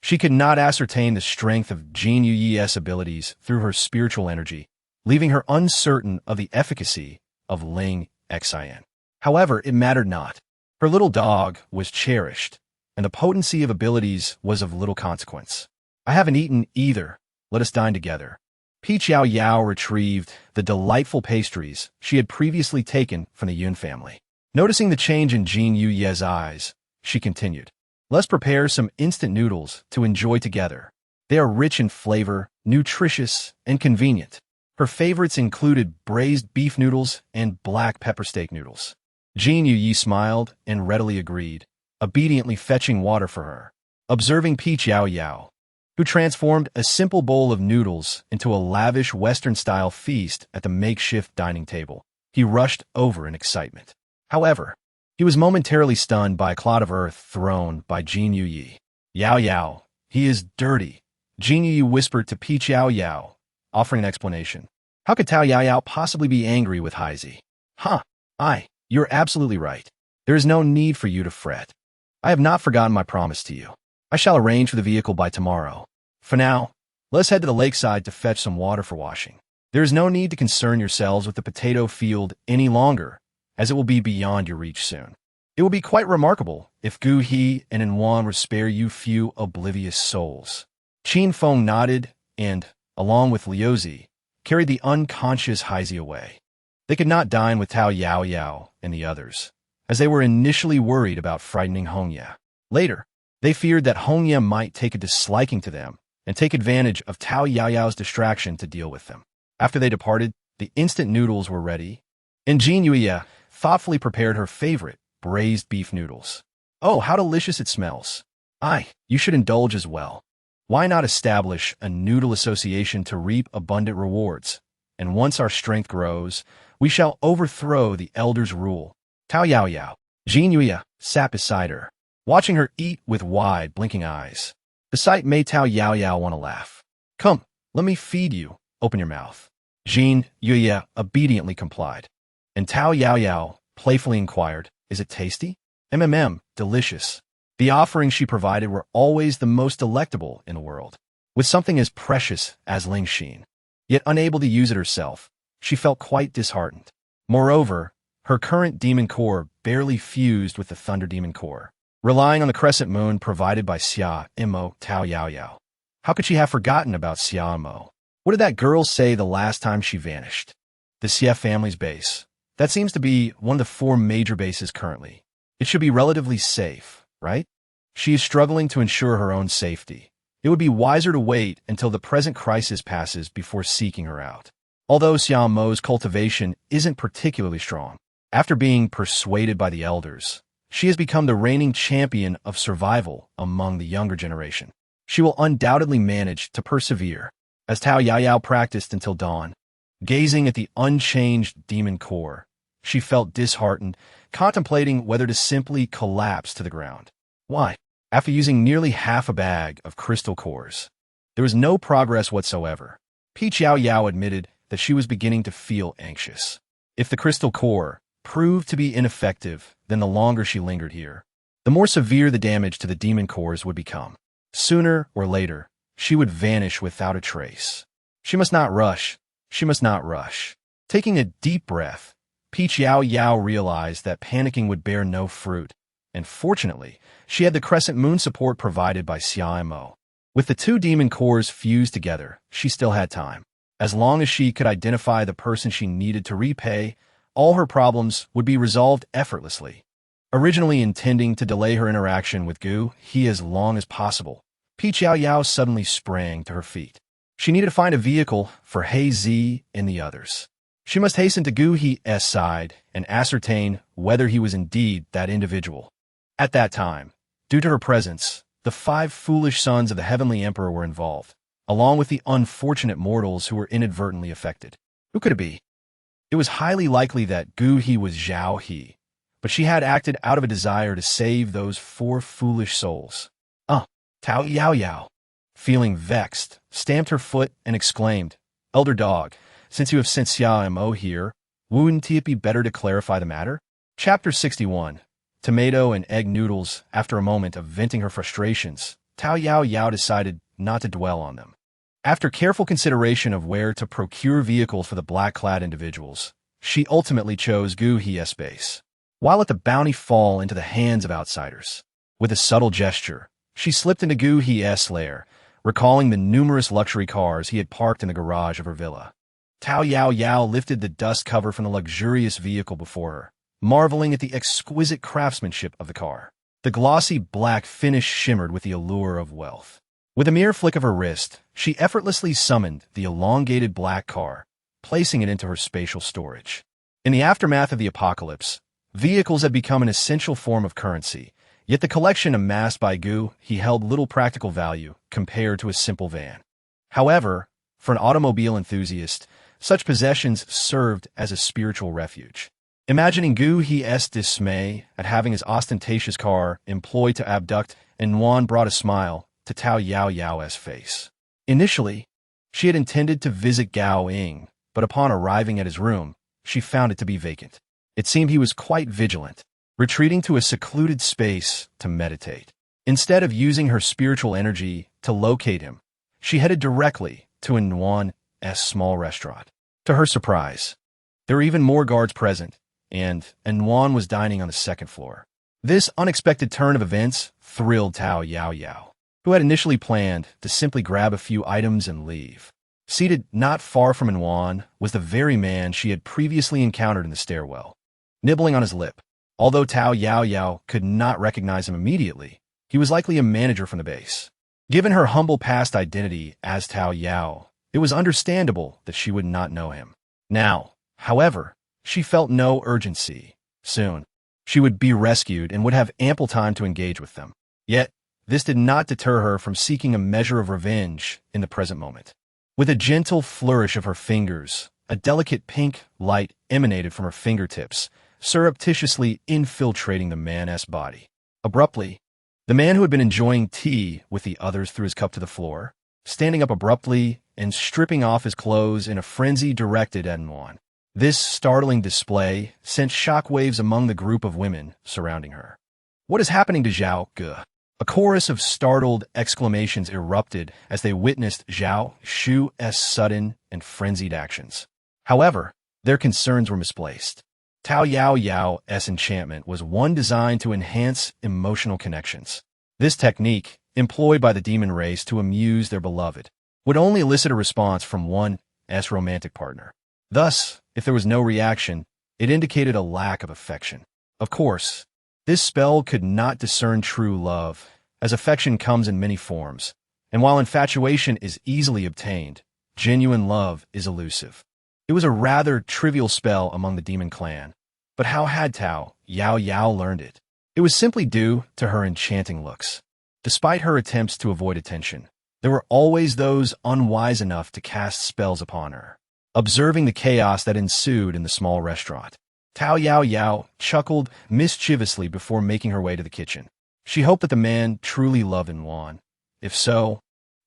She could not ascertain the strength of Jin Yu Ye's abilities through her spiritual energy, leaving her uncertain of the efficacy of Ling Xian. However, it mattered not. Her little dog was cherished, and the potency of abilities was of little consequence. I haven't eaten either. Let us dine together. Peach Yao Yao retrieved the delightful pastries she had previously taken from the Yun family. Noticing the change in Jin Yu Ye's eyes, she continued, let's prepare some instant noodles to enjoy together. They are rich in flavor, nutritious, and convenient. Her favorites included braised beef noodles and black pepper steak noodles. Jin Yu Yi smiled and readily agreed, obediently fetching water for her. Observing Peach Yao Yao, who transformed a simple bowl of noodles into a lavish Western-style feast at the makeshift dining table, he rushed over in excitement. However, he was momentarily stunned by a clod of earth thrown by Jin Yu Yi. Yao Yao, he is dirty, Jin Yu Yi whispered to Peach Yao Yao, offering an explanation. How could Tao Yao Yao possibly be angry with Haizi? You're absolutely right. There is no need for you to fret. I have not forgotten my promise to you. I shall arrange for the vehicle by tomorrow. For now, let's head to the lakeside to fetch some water for washing. There is no need to concern yourselves with the potato field any longer, as it will be beyond your reach soon. It will be quite remarkable if Gu He and Enwan will spare you few oblivious souls. Qin Feng nodded and, along with Laozi, carried the unconscious Haizi away. They could not dine with Tao Yao Yao and the others, as they were initially worried about frightening Hongya. Later, they feared that Hongya might take a disliking to them and take advantage of Yao Yao's distraction to deal with them. After they departed, the instant noodles were ready, and Jin Yuya thoughtfully prepared her favorite, braised beef noodles. Oh, how delicious it smells. You should indulge as well. Why not establish a noodle association to reap abundant rewards? And once our strength grows, we shall overthrow the elder's rule. Yao Yao. Jin Yuya sat beside her, watching her eat with wide, blinking eyes. The sight made Yao Yao want to laugh. Come, let me feed you. Open your mouth. Jin Yuya obediently complied. And Yao Yao playfully inquired, is it tasty? Delicious. The offerings she provided were always the most delectable in the world. With something as precious as Ling Xin, yet unable to use it herself, she felt quite disheartened. Moreover, her current demon core barely fused with the thunder demon core, relying on the crescent moon provided by Xia Imo Tao Yao Yao. How could she have forgotten about Xia Imo? What did that girl say the last time she vanished? The Xia family's base. That seems to be one of the 4 major bases currently. It should be relatively safe, right? She is struggling to ensure her own safety. It would be wiser to wait until the present crisis passes before seeking her out. Although Xia Mo's cultivation isn't particularly strong, after being persuaded by the elders, she has become the reigning champion of survival among the younger generation. She will undoubtedly manage to persevere, as Yao Yao practiced until dawn. Gazing at the unchanged demon core, she felt disheartened, contemplating whether to simply collapse to the ground. Why? After using nearly half a bag of crystal cores, there was no progress whatsoever. Yao Yao admitted that she was beginning to feel anxious. If the crystal core proved to be ineffective, then the longer she lingered here, the more severe the damage to the demon cores would become. Sooner or later, she would vanish without a trace. She must not rush. She must not rush. Taking a deep breath, Yao Yao realized that panicking would bear no fruit, and fortunately, she had the crescent moon support provided by Xia Mo. With the 2 demon cores fused together, she still had time. As long as she could identify the person she needed to repay, all her problems would be resolved effortlessly. Originally intending to delay her interaction with Gu He as long as possible, Yao Yao suddenly sprang to her feet. She needed to find a vehicle for He Zi and the others. She must hasten to Gu He's side and ascertain whether he was indeed that individual. At that time, due to her presence, the 5 foolish sons of the Heavenly Emperor were involved, along with the unfortunate mortals who were inadvertently affected. Who could it be? It was highly likely that Gu He was Zhao He, but she had acted out of a desire to save those 4 foolish souls. Yao Yao, feeling vexed, stamped her foot and exclaimed, Elder Dog, since you have sent Xia Mo here, wouldn't it be better to clarify the matter? Chapter 61. Tomato and egg noodles. After a moment of venting her frustrations, Yao Yao decided not to dwell on them. After careful consideration of where to procure vehicles for the black-clad individuals, she ultimately chose Gu He's base. Why let the bounty fall into the hands of outsiders? With a subtle gesture, she slipped into Gu He's lair, recalling the numerous luxury cars he had parked in the garage of her villa. Yao Yao lifted the dust cover from the luxurious vehicle before her, marveling at the exquisite craftsmanship of the car. The glossy black finish shimmered with the allure of wealth. With a mere flick of her wrist, she effortlessly summoned the elongated black car, placing it into her spatial storage. In the aftermath of the apocalypse, vehicles had become an essential form of currency, yet the collection amassed by Gu He held little practical value compared to a simple van. However, for an automobile enthusiast, such possessions served as a spiritual refuge. Imagining Gu He's dismay at having his ostentatious car employed to abduct Yuan brought a smile to Yao Yao's face. Initially, she had intended to visit Gao Ying, but upon arriving at his room, she found it to be vacant. It seemed he was quite vigilant, retreating to a secluded space to meditate. Instead of using her spiritual energy to locate him, she headed directly to Yuan's small restaurant. To her surprise, there were even more guards present, and Yuan was dining on the 2nd floor. This unexpected turn of events thrilled Yao Yao, who had initially planned to simply grab a few items and leave. Seated not far from Yuan was the very man she had previously encountered in the stairwell. Nibbling on his lip, Although Yao Yao could not recognize him immediately, he was likely a manager from the base. Given her humble past identity as Tao Yao, it was understandable that she would not know him. Now, however, she felt no urgency. Soon, she would be rescued and would have ample time to engage with them. Yet, this did not deter her from seeking a measure of revenge in the present moment. With a gentle flourish of her fingers, a delicate pink light emanated from her fingertips, surreptitiously infiltrating the man's body. Abruptly, the man who had been enjoying tea with the others threw his cup to the floor, standing up abruptly and stripping off his clothes in a frenzy directed at Nguyen. This startling display sent shockwaves among the group of women surrounding her. "What is happening to Zhao Ge?" A chorus of startled exclamations erupted as they witnessed Zhao Shu's sudden and frenzied actions. However, their concerns were misplaced. Yao Yao's enchantment was one designed to enhance emotional connections. This technique, employed by the demon race to amuse their beloved, would only elicit a response from one's romantic partner. Thus, if there was no reaction, it indicated a lack of affection. Of course, this spell could not discern true love, as affection comes in many forms, and while infatuation is easily obtained, genuine love is elusive. It was a rather trivial spell among the demon clan, but how had Yao Yao learned it? It was simply due to her enchanting looks. Despite her attempts to avoid attention, there were always those unwise enough to cast spells upon her. Observing the chaos that ensued in the small restaurant, Yao Yao chuckled mischievously before making her way to the kitchen. She hoped that the man truly loved Nguyen. If so,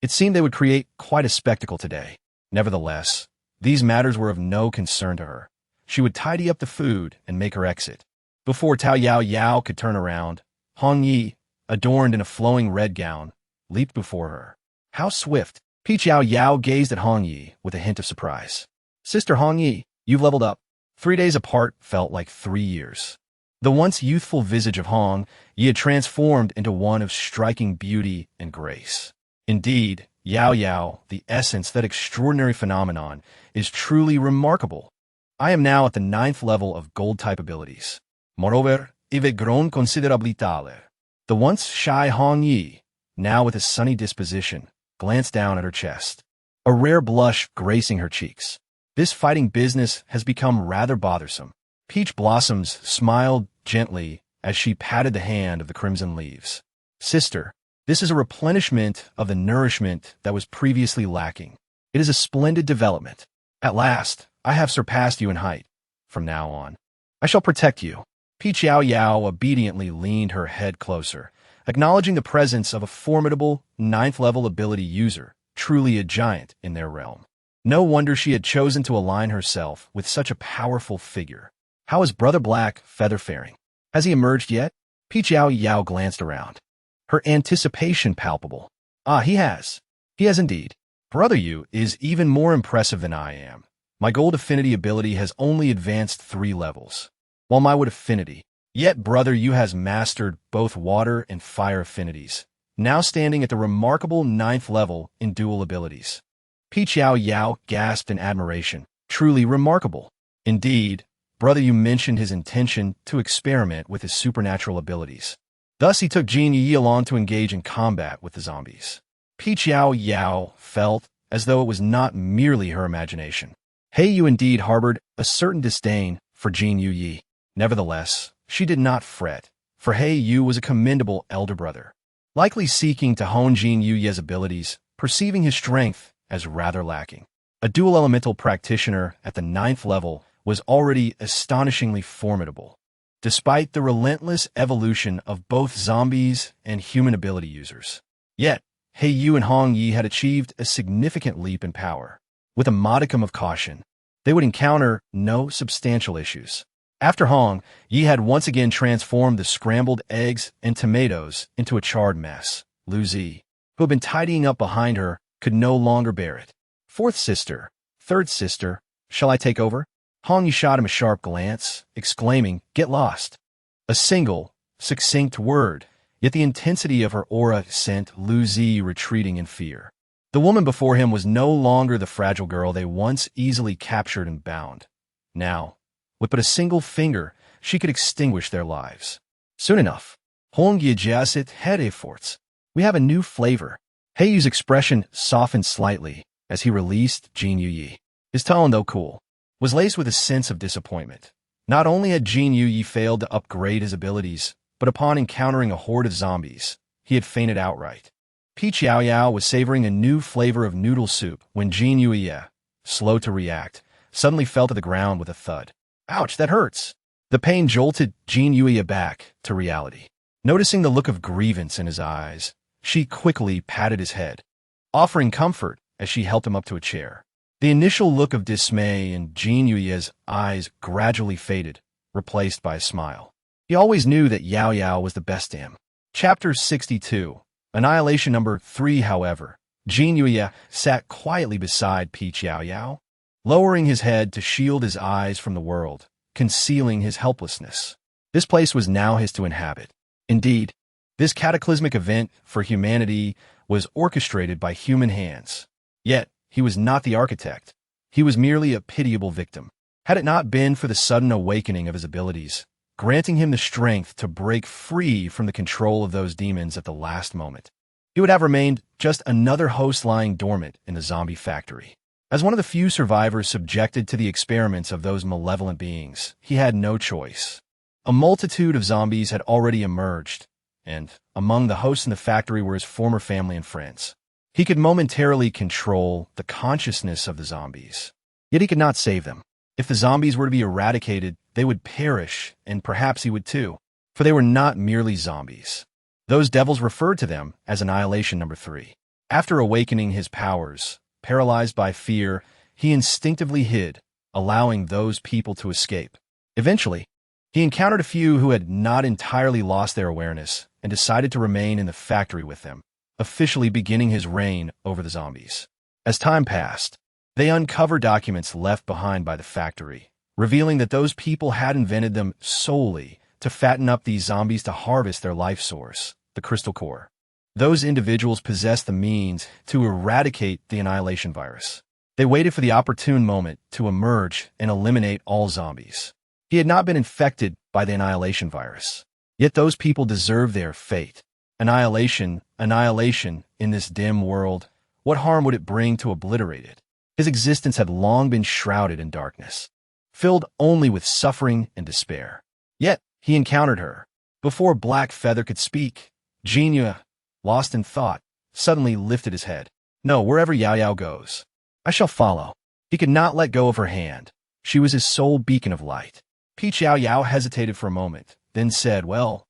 it seemed they would create quite a spectacle today. Nevertheless, these matters were of no concern to her. She would tidy up the food and make her exit. Before Yao Yao could turn around, Hong Yi, adorned in a flowing red gown, leaped before her. How swift! Yao Yao gazed at Hong Yi with a hint of surprise. "Sister Hong Yi, you've leveled up." 3 days apart felt like 3 years. The once youthful visage of Hong Yi had transformed into one of striking beauty and grace. Indeed, Yao Yao, the essence, that extraordinary phenomenon, is truly remarkable. I am now at the 9th level of gold-type abilities. Moreover, I've grown considerably taller. The once shy Hong Yi, now with a sunny disposition, glanced down at her chest, a rare blush gracing her cheeks. This fighting business has become rather bothersome. Peach Blossoms smiled gently as she patted the hand of the crimson leaves. "Sister, this is a replenishment of the nourishment that was previously lacking. It is a splendid development. At last, I have surpassed you in height. From now on, I shall protect you." Yao Yao obediently leaned her head closer, acknowledging the presence of a formidable 9th-level ability user, truly a giant in their realm. No wonder she had chosen to align herself with such a powerful figure. How is Brother Black Feather faring? Has he emerged yet? Yao Yao glanced around, her anticipation palpable. "Ah, he has. He has indeed. Brother Yu is even more impressive than I am. My gold affinity ability has only advanced 3 levels, while my wood affinity. Yet Brother Yu has mastered both water and fire affinities, now standing at the remarkable 9th level in dual abilities." Yao Yao gasped in admiration. "Truly remarkable." Indeed, Brother Yu mentioned his intention to experiment with his supernatural abilities. Thus he took Jin Yi along to engage in combat with the zombies. Yao Yao felt as though it was not merely her imagination. He Yu indeed harbored a certain disdain for Jin Yi. Nevertheless, she did not fret, for He Yu was a commendable elder brother, likely seeking to hone Jin Yi's abilities, perceiving his strength as rather lacking. A dual elemental practitioner at the 9th level was already astonishingly formidable, despite the relentless evolution of both zombies and human ability users. Yet, He Yu and Hong Yi had achieved a significant leap in power. With a modicum of caution, they would encounter no substantial issues. After Hong Yi had once again transformed the scrambled eggs and tomatoes into a charred mess, Laozi, who had been tidying up behind her, could no longer bear it. "Fourth sister, third sister, shall I take over?" Hong Yi shot him a sharp glance, exclaiming, "Get lost." A single, succinct word, yet the intensity of her aura sent Laozi retreating in fear. The woman before him was no longer the fragile girl they once easily captured and bound. Now, with but a single finger, she could extinguish their lives. Soon enough, Hong Yijiasit had efforts. We have a new flavor. Heiyu's expression softened slightly as he released Jin Yuyi. His tone, though cool, was laced with a sense of disappointment. Not only had Jin Yuyi failed to upgrade his abilities, but upon encountering a horde of zombies, he had fainted outright. Yao Yao was savoring a new flavor of noodle soup when Jin Yuyi, slow to react, suddenly fell to the ground with a thud. Ouch, that hurts! The pain jolted Jin Yuyi back to reality. Noticing the look of grievance in his eyes, she quickly patted his head, offering comfort as she helped him up to a chair. The initial look of dismay in Jin Yuyi's eyes gradually faded, replaced by a smile. He always knew that Yao Yao was the best to him. Chapter 62. Annihilation number 3. However, Jin Yuyi sat quietly beside Yao Yao, lowering his head to shield his eyes from the world, concealing his helplessness. This place was now his to inhabit. Indeed, this cataclysmic event for humanity was orchestrated by human hands. Yet, he was not the architect. He was merely a pitiable victim. Had it not been for the sudden awakening of his abilities, granting him the strength to break free from the control of those demons at the last moment, he would have remained just another host lying dormant in the zombie factory. As one of the few survivors subjected to the experiments of those malevolent beings, he had no choice. A multitude of zombies had already emerged, and among the hosts in the factory were his former family and friends. He could momentarily control the consciousness of the zombies, yet he could not save them. If the zombies were to be eradicated, they would perish, and perhaps he would too, for they were not merely zombies. Those devils referred to them as annihilation number 3. After awakening his powers, paralyzed by fear, he instinctively hid, allowing those people to escape. Eventually, he encountered a few who had not entirely lost their awareness and decided to remain in the factory with them, officially beginning his reign over the zombies. As time passed, they uncovered documents left behind by the factory, revealing that those people had invented them solely to fatten up these zombies to harvest their life source, the crystal core. Those individuals possessed the means to eradicate the annihilation virus. They waited for the opportune moment to emerge and eliminate all zombies. He had not been infected by the annihilation virus, yet those people deserved their fate. Annihilation in this dim world, what harm would it bring to obliterate it? His existence had long been shrouded in darkness, filled only with suffering and despair. Yet, he encountered her. Before Black Feather could speak, Jin Yuyi, lost in thought, suddenly lifted his head. No, wherever Yao Yao goes, I shall follow. He could not let go of her hand. She was his sole beacon of light. Yao Yao hesitated for a moment, then said, well,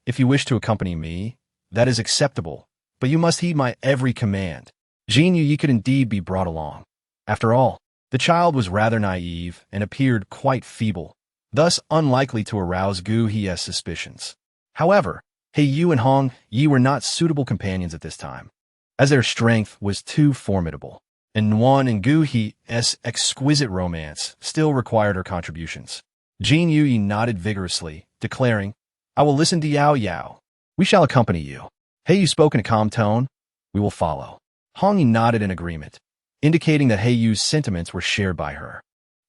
if you wish to accompany me, that is acceptable, but you must heed my every command. Jin Yuyi could indeed be brought along. After all, the child was rather naive and appeared quite feeble, thus unlikely to arouse Gu He's suspicions. However, Heiyu and Hong Yi were not suitable companions at this time, as their strength was too formidable, and Nuan and Gu He's exquisite romance still required her contributions. Jin Yuyi nodded vigorously, declaring, I will listen to Yao Yao. We shall accompany you. Heiyu spoke in a calm tone. We will follow. Hong Yi nodded in agreement, indicating that Heiyu's sentiments were shared by her.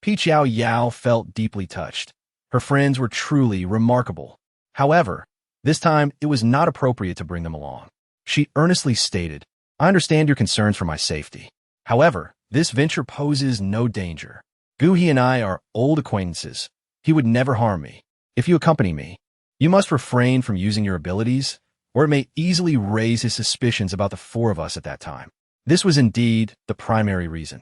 Yao Yao felt deeply touched. Her friends were truly remarkable. However, this time it was not appropriate to bring them along. She earnestly stated, I understand your concerns for my safety. However, this venture poses no danger. Gu He and I are old acquaintances. He would never harm me. If you accompany me, you must refrain from using your abilities, or it may easily raise his suspicions about the 4 of us at that time. This was indeed the primary reason.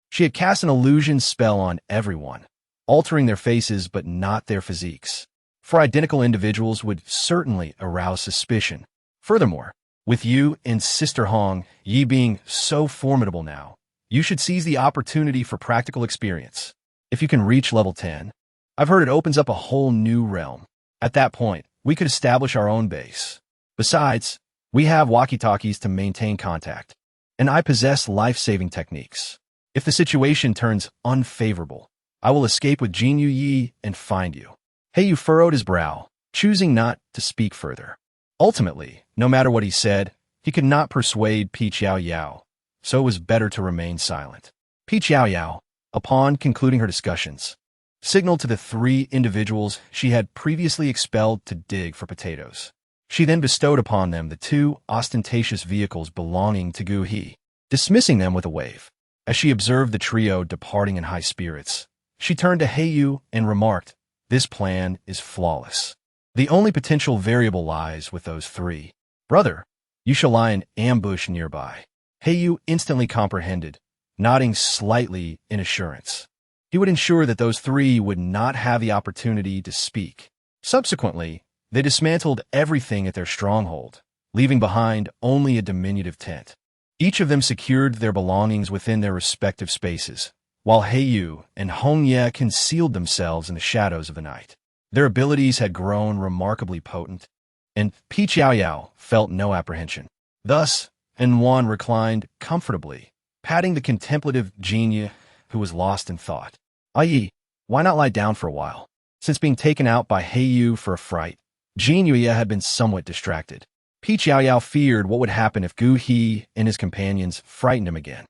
She had cast an illusion spell on everyone, altering their faces but not their physiques. For identical individuals would certainly arouse suspicion. Furthermore, with you and Sister Hong Yi being so formidable now, you should seize the opportunity for practical experience. If you can reach level 10, I've heard it opens up a whole new realm. At that point, we could establish our own base. Besides, we have walkie-talkies to maintain contact, and I possess life-saving techniques. If the situation turns unfavorable, I will escape with Jin Yuyi and find you. Heiyu furrowed his brow, choosing not to speak further. Ultimately, no matter what he said, he could not persuade Yao Yao, so it was better to remain silent. Yao Yao, upon concluding her discussions, signaled to the 3 individuals she had previously expelled to dig for potatoes. She then bestowed upon them the 2 ostentatious vehicles belonging to Gu He, dismissing them with a wave. As she observed the trio departing in high spirits, she turned to Heiyu and remarked, "This plan is flawless. The only potential variable lies with those 3. Brother, you shall lie in ambush nearby." Heiyu instantly comprehended, nodding slightly in assurance. He would ensure that those 3 would not have the opportunity to speak. Subsequently, they dismantled everything at their stronghold, leaving behind only a diminutive tent. Each of them secured their belongings within their respective spaces, while Heiyu and Hongye concealed themselves in the shadows of the night. Their abilities had grown remarkably potent, and Yao Yao felt no apprehension. Thus, Wan reclined comfortably, patting the contemplative Jinya, who was lost in thought. "Ai, why not lie down for a while?" Since being taken out by Heiyu for a fright, Jinya had been somewhat distracted. Yao Yao feared what would happen if Gu He and his companions frightened him again.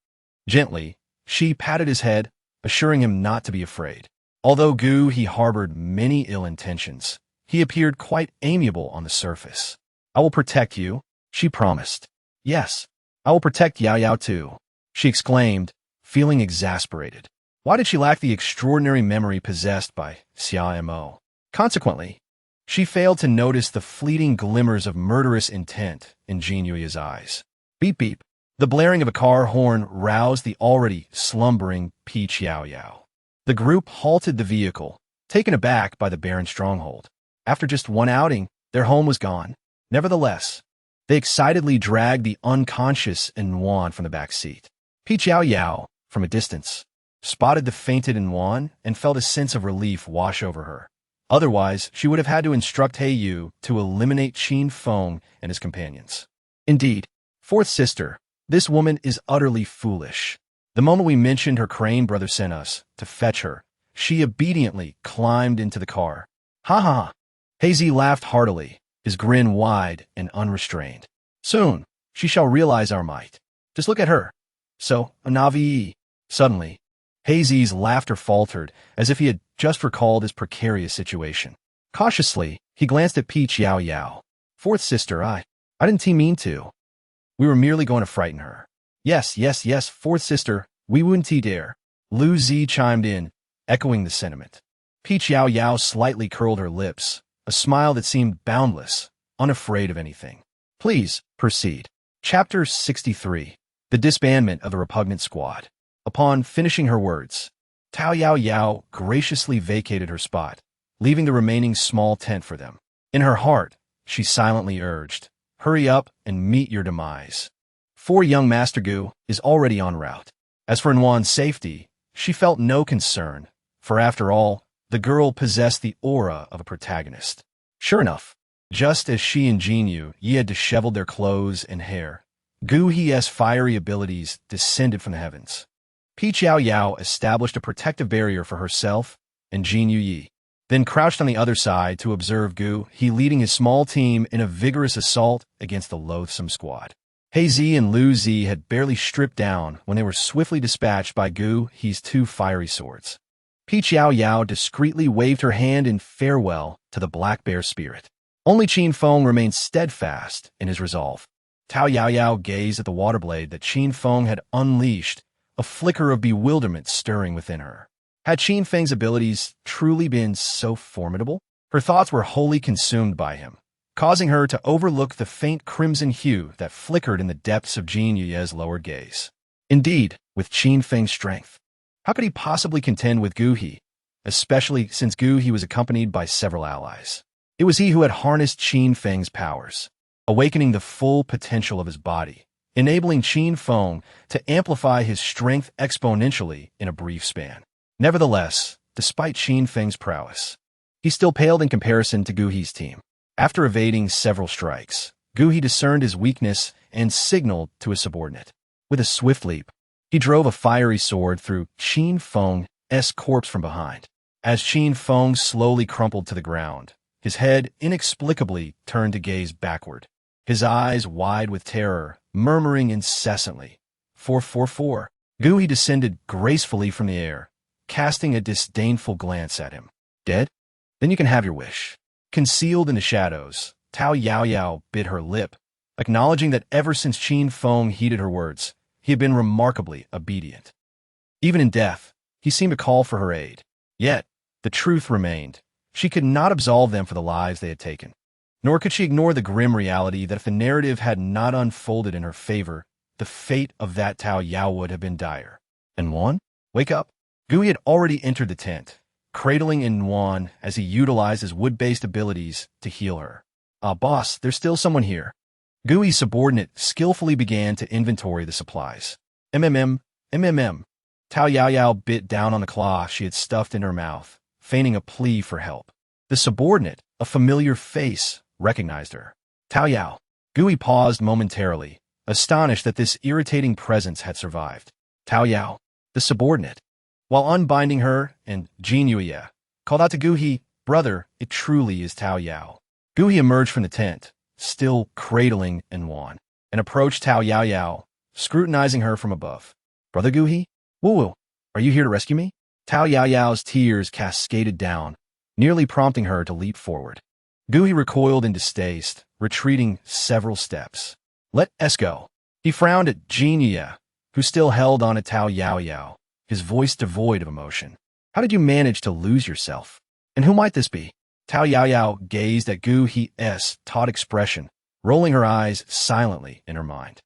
Gently, she patted his head, assuring him not to be afraid. Although Gu He harbored many ill intentions, he appeared quite amiable on the surface. "I will protect you," she promised. "Yes, I will protect Yao Yao too," she exclaimed, feeling exasperated. Why did she lack the extraordinary memory possessed by Xia Mo? Consequently, she failed to notice the fleeting glimmers of murderous intent in Jinyuya's eyes. Beep beep. The blaring of a car horn roused the already slumbering Yao Yao. The group halted the vehicle, taken aback by the barren stronghold. After just one outing, their home was gone. Nevertheless, they excitedly dragged the unconscious Wan from the back seat. Yao Yao, from a distance, spotted the fainted Wan and felt a sense of relief wash over her. Otherwise, she would have had to instruct Heiyu to eliminate Qin Feng and his companions. Indeed, 4th sister, this woman is utterly foolish. The moment we mentioned her Crane brother sent us to fetch her, she obediently climbed into the car. Ha ha ha. Hazy laughed heartily, his grin wide and unrestrained. "Soon, she shall realize our might. Just look at her. So, a Navi." Suddenly, Hazy's laughter faltered, as if he had just recalled his precarious situation. Cautiously, he glanced at Yao Yao. "4th sister, I didn't mean to. We were merely going to frighten her." Yes, 4th sister, we wouldn't dare." Laozi chimed in, echoing the sentiment. Yao Yao slightly curled her lips, a smile that seemed boundless, unafraid of anything. "Please, proceed." Chapter 63. The disbandment of the repugnant squad. Upon finishing her words, Yao Yao graciously vacated her spot, leaving the remaining small tent for them. In her heart, she silently urged, "Hurry up and meet your demise." 4 young Master Gu is already en route. As for Nwan's safety, she felt no concern, for after all, the girl possessed the aura of a protagonist. Sure enough, just as she and Jinyu had disheveled their clothes and hair, Gu He's fiery abilities descended from the heavens. Yao Yao established a protective barrier for herself and Jinyu, then crouched on the other side to observe Gu He leading his small team in a vigorous assault against the loathsome squad. Hazy and Laozi had barely stripped down when they were swiftly dispatched by Gu He's 2 fiery swords. Yao Yao discreetly waved her hand in farewell to the black bear spirit. Only Qin Feng remained steadfast in his resolve. Yao Yao gazed at the water blade that Qin Feng had unleashed, a flicker of bewilderment stirring within her. Had Qin Feng's abilities truly been so formidable? Her thoughts were wholly consumed by him, causing her to overlook the faint crimson hue that flickered in the depths of Jin Yuye's lowered gaze. Indeed, with Qin Feng's strength, how could he possibly contend with Gu He, especially since Gu He was accompanied by several allies? It was he who had harnessed Qin Feng's powers, awakening the full potential of his body, enabling Qin Feng to amplify his strength exponentially in a brief span. Nevertheless, despite Qin Feng's prowess, he still paled in comparison to Gu He's team. After evading several strikes, Gu He discerned his weakness and signaled to his subordinate. With a swift leap, he drove a fiery sword through Qin Feng's corpse from behind. As Qin Feng slowly crumpled to the ground, his head inexplicably turned to gaze backward, his eyes wide with terror, murmuring incessantly, 444. Gu He descended gracefully from the air, casting a disdainful glance at him. Dead? Then you can have your wish. Concealed in the shadows, Yao Yao bit her lip, acknowledging that ever since Qin Feng heeded her words, he had been remarkably obedient. Even in death, he seemed to call for her aid. Yet, the truth remained. She could not absolve them for the lives they had taken. Nor could she ignore the grim reality that if the narrative had not unfolded in her favor, the fate of that Tao Yao would have been dire. And Wan? Wake up. Gui had already entered the tent, cradling in Wan as he utilized his wood-based abilities to heal her. Boss, there's still someone here. Gui's subordinate skillfully began to inventory the supplies. MMM. Tao Yao bit down on the claw she had stuffed in her mouth, feigning a plea for help. The subordinate, a familiar face, recognized her. Tao Yao. Gui paused momentarily, astonished that this irritating presence had survived. Tao Yao, the subordinate, while unbinding her and Jin Yuye, called out to Gui, "Brother, it truly is Tao Yao." Gui emerged from the tent, still cradling Wan, and approached Tao Yao, scrutinizing her from above. "Brother Gui? Woo, are you here to rescue me?" Tao Yao's tears cascaded down, nearly prompting her to leap forward. Gui recoiled in distaste, retreating several steps. "Let us go." He frowned at Jin Yuye, who still held on to Tao Yao, his voice devoid of emotion. "How did you manage to lose yourself? And who might this be?" Tao Yao gazed at Gui's taut expression, rolling her eyes silently in her mind.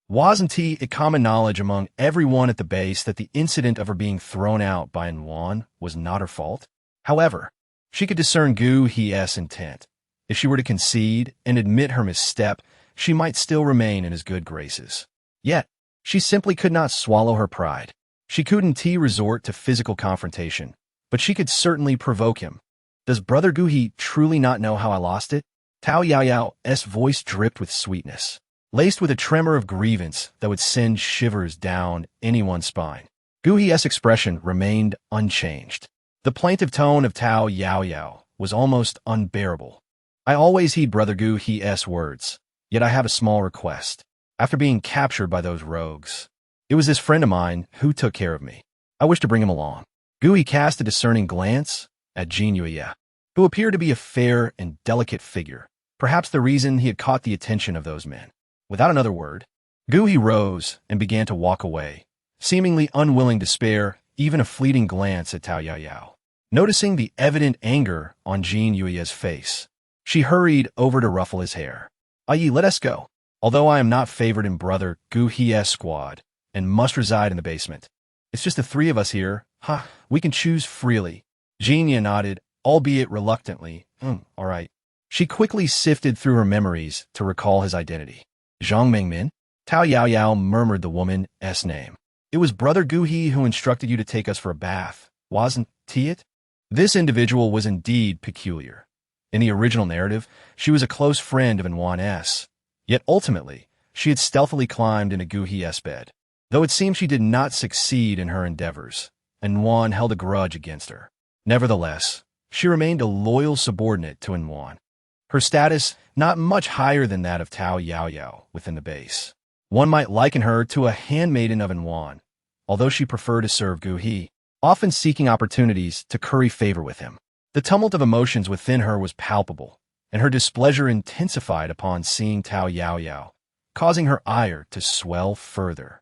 Wasn't it common knowledge among everyone at the base that the incident of her being thrown out by Wan was not her fault? However, she could discern Gui's intent. If she were to concede and admit her misstep, she might still remain in his good graces. Yet, she simply could not swallow her pride. She couldn't resort to physical confrontation, but she could certainly provoke him. "Does Brother Gui truly not know how I lost it?" Tao Yao's voice dripped with sweetness, laced with a tremor of grievance that would send shivers down anyone's spine. Gui's expression remained unchanged. The plaintive tone of Tao Yao was almost unbearable. "I always heed Brother Gui's words, yet I have a small request. After being captured by those rogues, it was this friend of mine who took care of me. I wish to bring him along." Gui cast a discerning glance at Jin Yuye, who appeared to be a fair and delicate figure, perhaps the reason he had caught the attention of those men. Without another word, Gui rose and began to walk away, seemingly unwilling to spare even a fleeting glance at Tao Yao. Noticing the evident anger on Jin Yuye's face, she hurried over to ruffle his hair. "Let us go. Although I am not favored in Brother Gui's squad and must reside in the basement, it's just the three of us here. We can choose freely." Jin Yuye nodded, albeit reluctantly. All right. She quickly sifted through her memories to recall his identity. Zhang Mengmin? Tao Yao murmured the woman's name. "It was Brother Gui who instructed you to take us for a bath, wasn't it?" This individual was indeed peculiar. In the original narrative, she was a close friend of Wan's, yet ultimately, she had stealthily climbed into Gui's bed. Though it seemed she did not succeed in her endeavors, and Wan held a grudge against her. Nevertheless, she remained a loyal subordinate to Wan. Her status not much higher than that of Tao Yao within the base. One might liken her to a handmaiden of Wan, although she preferred to serve Gui, often seeking opportunities to curry favor with him. The tumult of emotions within her was palpable, and her displeasure intensified upon seeing Tao Yao, causing her ire to swell further.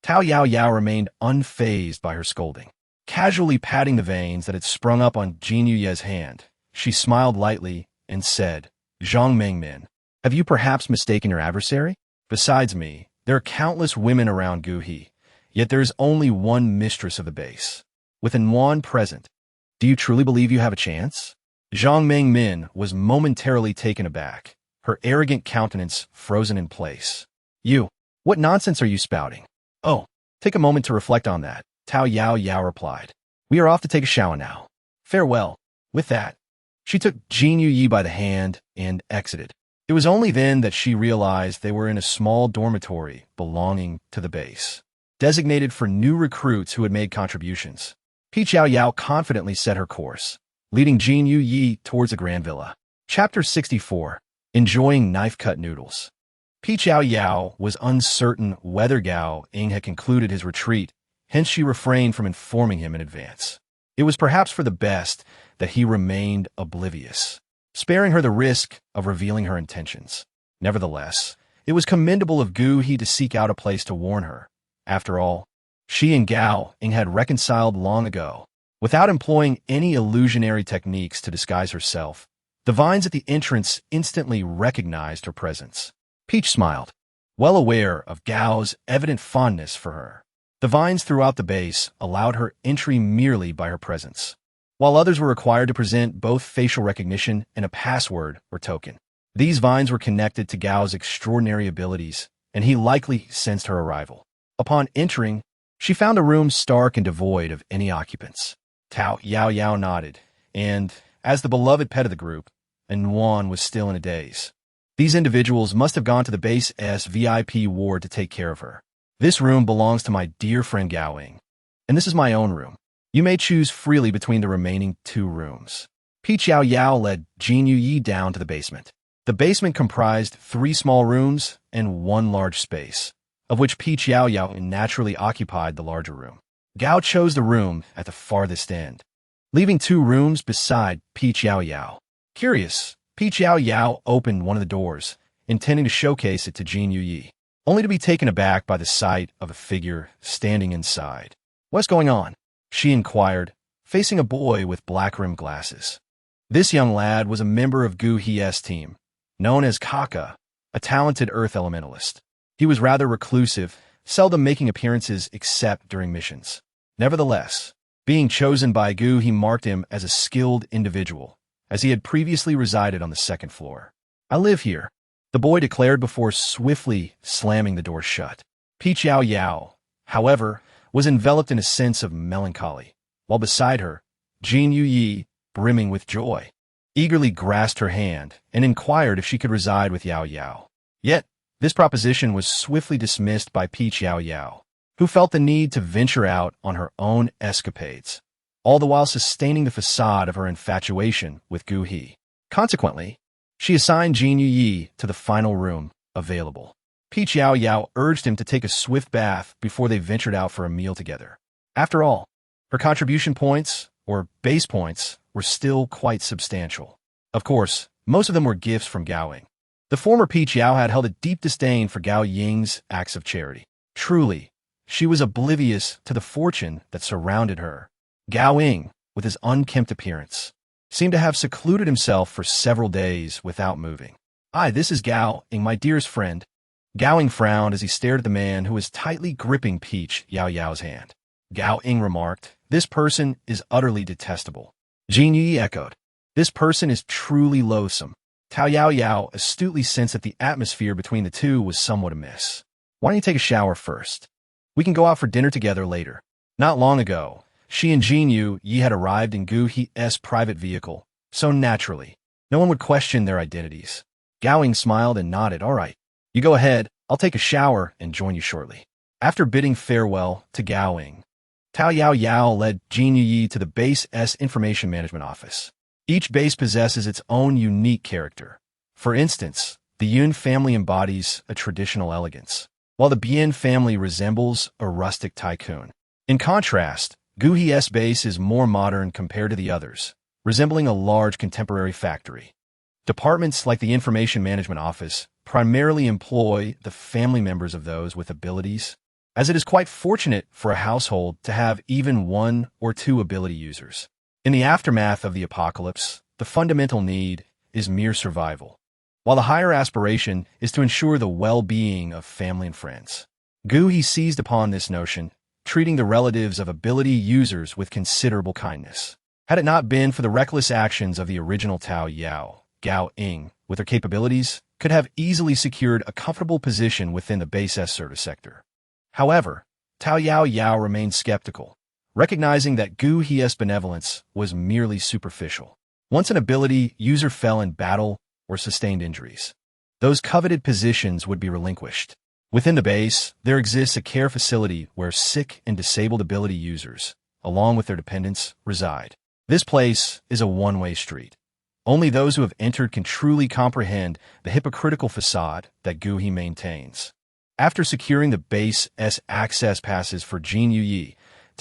Tao Yao remained unfazed by her scolding. Casually patting the veins that had sprung up on Jin Yuye's hand, she smiled lightly and said, "Zhang Mengmin, have you perhaps mistaken your adversary? Besides me, there are countless women around Gui, yet there is only one mistress of the base. With Wan present, do you truly believe you have a chance?" Zhang Mengmin was momentarily taken aback, her arrogant countenance frozen in place. What nonsense are you spouting?" "Oh, take a moment to reflect on that," Tao Yao replied. "We are off to take a shower now. Farewell." With that, she took Jin Yuye by the hand and exited. It was only then that she realized they were in a small dormitory belonging to the base, designated for new recruits who had made contributions. Yao confidently set her course, leading Jin Yuye towards a grand villa. Chapter 64. Enjoying knife-cut noodles. Yao was uncertain whether Gao Ying had concluded his retreat, hence she refrained from informing him in advance. It was perhaps for the best that he remained oblivious, sparing her the risk of revealing her intentions. Nevertheless, it was commendable of Gu He to seek out a place to warn her. After all, she and Gao Ying had reconciled long ago. Without employing any illusionary techniques to disguise herself, the vines at the entrance instantly recognized her presence. Peach smiled, well aware of Gao's evident fondness for her. The vines throughout the base allowed her entry merely by her presence, while others were required to present both facial recognition and a password or token. These vines were connected to Gao's extraordinary abilities, and he likely sensed her arrival. Upon entering, she found a room stark and devoid of any occupants. Yao Yao nodded, and, as the beloved pet of the group, Yuan was still in a daze. These individuals must have gone to the base S VIP ward to take care of her. This room belongs to my dear friend Gao Ying, and this is my own room. You may choose freely between the remaining 2 rooms. Peach Yao Yao led Jin Yu down to the basement. The basement comprised 3 small rooms and 1 large space, of which Peach Yao Yao naturally occupied the larger room. Gao chose the room at the farthest end, leaving 2 rooms beside Peach Yao Yao. Curious, Peach Yao Yao opened one of the doors, intending to showcase it to Jin Yu, only to be taken aback by the sight of a figure standing inside. "What's going on?" she inquired, facing a boy with black-rimmed glasses. This young lad was a member of Gu He's team, known as Kaka, a talented earth elementalist. He was rather reclusive, seldom making appearances except during missions. Nevertheless, being chosen by Gu He marked him as a skilled individual, as he had previously resided on the 2nd floor. "I live here," the boy declared before swiftly slamming the door shut. Peach Yao Yao, however, was enveloped in a sense of melancholy, while beside her, Jin Yu, brimming with joy, eagerly grasped her hand and inquired if she could reside with Yao Yao. Yet, this proposition was swiftly dismissed by Peach Yao Yao, who felt the need to venture out on her own escapades, all the while sustaining the facade of her infatuation with Gu He. Consequently, she assigned Jin Yu to the final room available. Peach Yao Yao urged him to take a swift bath before they ventured out for a meal together. After all, her contribution points, or base points, were still quite substantial. Of course, most of them were gifts from Gao Ying. The former Peach Yao had held a deep disdain for Gao Ying's acts of charity. Truly, she was oblivious to the fortune that surrounded her. Gao Ying, with his unkempt appearance, seemed to have secluded himself for several days without moving. This is Gao Ying, my dearest friend." Gao Ying frowned as he stared at the man who was tightly gripping Peach Yao Yao's hand. Gao Ying remarked, "This person is utterly detestable." Jin Yu echoed, "This person is truly loathsome." Yao Yao astutely sensed that the atmosphere between the two was somewhat amiss. "Why don't you take a shower first? We can go out for dinner together later." Not long ago, she and Jin Yu had arrived in Gu He's private vehicle, so naturally, no one would question their identities. Gao Ying smiled and nodded. "All right, you go ahead. I'll take a shower and join you shortly." After bidding farewell to Gao Ying, Yao Yao led Jin Yu to the Base S Information Management Office. Each base possesses its own unique character. For instance, the Yun family embodies a traditional elegance, while the Bien family resembles a rustic tycoon. In contrast, Gu He's base is more modern compared to the others, resembling a large contemporary factory. Departments like the Information Management Office primarily employ the family members of those with abilities, as it is quite fortunate for a household to have even 1 or 2 ability users. In the aftermath of the apocalypse, the fundamental need is mere survival, while the higher aspiration is to ensure the well-being of family and friends. Gu He seized upon this notion, treating the relatives of ability users with considerable kindness. Had it not been for the reckless actions of the original Tao Yao, Gao Ying, with their capabilities, could have easily secured a comfortable position within the base S service sector. However, Yao Yao remained skeptical, recognizing that Gu He's benevolence was merely superficial. Once an ability user fell in battle or sustained injuries, those coveted positions would be relinquished. Within the base, there exists a care facility where sick and disabled ability users, along with their dependents, reside. This place is a one-way street. Only those who have entered can truly comprehend the hypocritical facade that Gu He maintains. After securing the base S access passes for Jin Yu,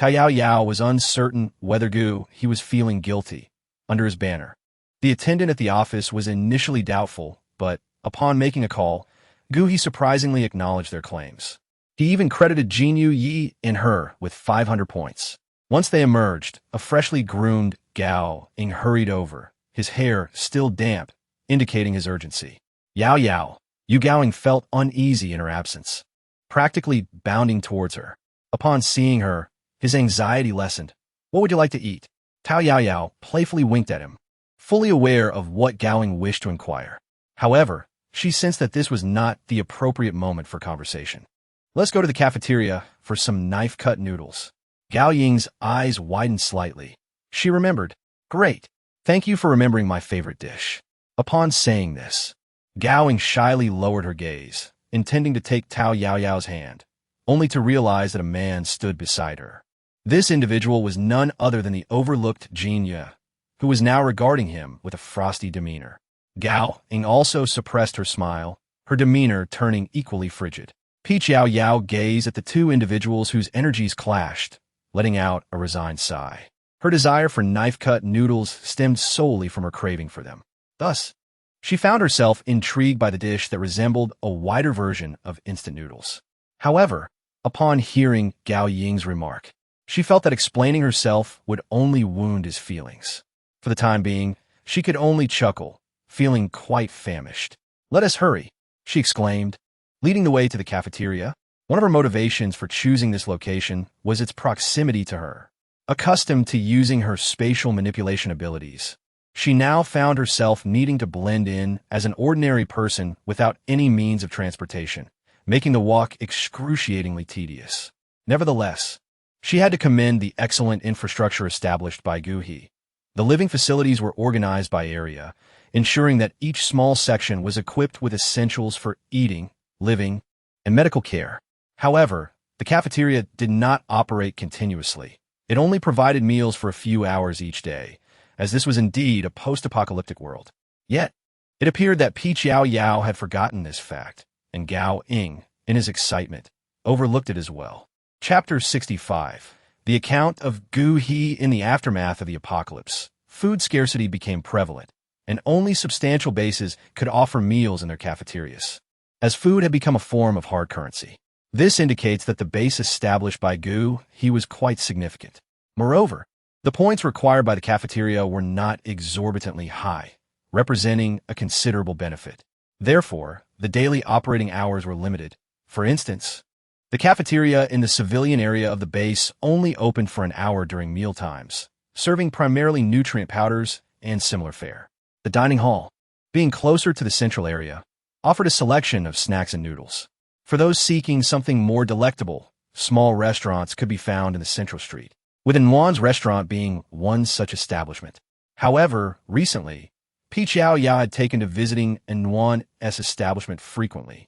Yao Yao was uncertain whether he was feeling guilty under his banner. The attendant at the office was initially doubtful, but upon making a call, he surprisingly acknowledged their claims. He even credited Jinyu Yi and her with 500 points. Once they emerged, a freshly groomed Gao Ying hurried over, his hair still damp, indicating his urgency. Yao Yao, Yu Gaoing felt uneasy in her absence, practically bounding towards her. Upon seeing her, his anxiety lessened. What would you like to eat? Yao Yao playfully winked at him, fully aware of what Gaoing wished to inquire. However, she sensed that this was not the appropriate moment for conversation. Let's go to the cafeteria for some knife-cut noodles. Gao Ying's eyes widened slightly. She remembered. Great. Thank you for remembering my favorite dish. Upon saying this, Gao Ying shyly lowered her gaze, intending to take Yao Yao's hand, only to realize that a man stood beside her. This individual was none other than the overlooked Jinyu, who was now regarding him with a frosty demeanor. Gao Ying also suppressed her smile, her demeanor turning equally frigid. Yao Yao gazed at the two individuals whose energies clashed, letting out a resigned sigh. Her desire for knife-cut noodles stemmed solely from her craving for them. Thus, she found herself intrigued by the dish that resembled a wider version of instant noodles. However, upon hearing Gao Ying's remark, she felt that explaining herself would only wound his feelings. For the time being, she could only chuckle, feeling quite famished. Let us hurry, she exclaimed, leading the way to the cafeteria. One of her motivations for choosing this location was its proximity to her. Accustomed to using her spatial manipulation abilities, she now found herself needing to blend in as an ordinary person without any means of transportation, making the walk excruciatingly tedious. Nevertheless, she had to commend the excellent infrastructure established by Guhi. The living facilities were organized by area, ensuring that each small section was equipped with essentials for eating, living, and medical care. However, the cafeteria did not operate continuously. It only provided meals for a few hours each day, as this was indeed a post-apocalyptic world. Yet, it appeared that Yao Yao had forgotten this fact, and Gao Ying, in his excitement, overlooked it as well. Chapter 65. The account of Gu He in the aftermath of the apocalypse. Food scarcity became prevalent, and only substantial bases could offer meals in their cafeterias, as food had become a form of hard currency. This indicates that the base established by Gu He was quite significant. Moreover, the points required by the cafeteria were not exorbitantly high, representing a considerable benefit. Therefore, the daily operating hours were limited. For instance, the cafeteria in the civilian area of the base only opened for an hour during meal times, serving primarily nutrient powders and similar fare. The dining hall, being closer to the central area, offered a selection of snacks and noodles. For those seeking something more delectable, small restaurants could be found in the central street, with Nwan's restaurant being one such establishment. However, recently, Yao Yao had taken to visiting Nwan's establishment frequently,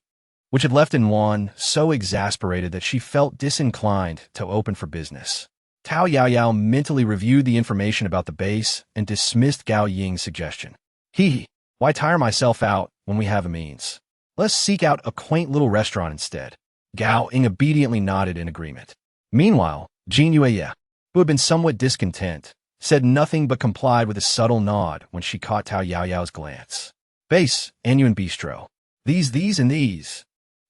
which had left Nwan so exasperated that she felt disinclined to open for business. Yao Yao mentally reviewed the information about the base and dismissed Gao Ying's suggestion. Why tire myself out when we have a means? Let's seek out a quaint little restaurant instead. Gao Ying obediently nodded in agreement. Meanwhile, Jinyu, who had been somewhat discontent, said nothing but complied with a subtle nod when she caught Yao Yao's glance. Base, Anyuan Bistro. These, and these.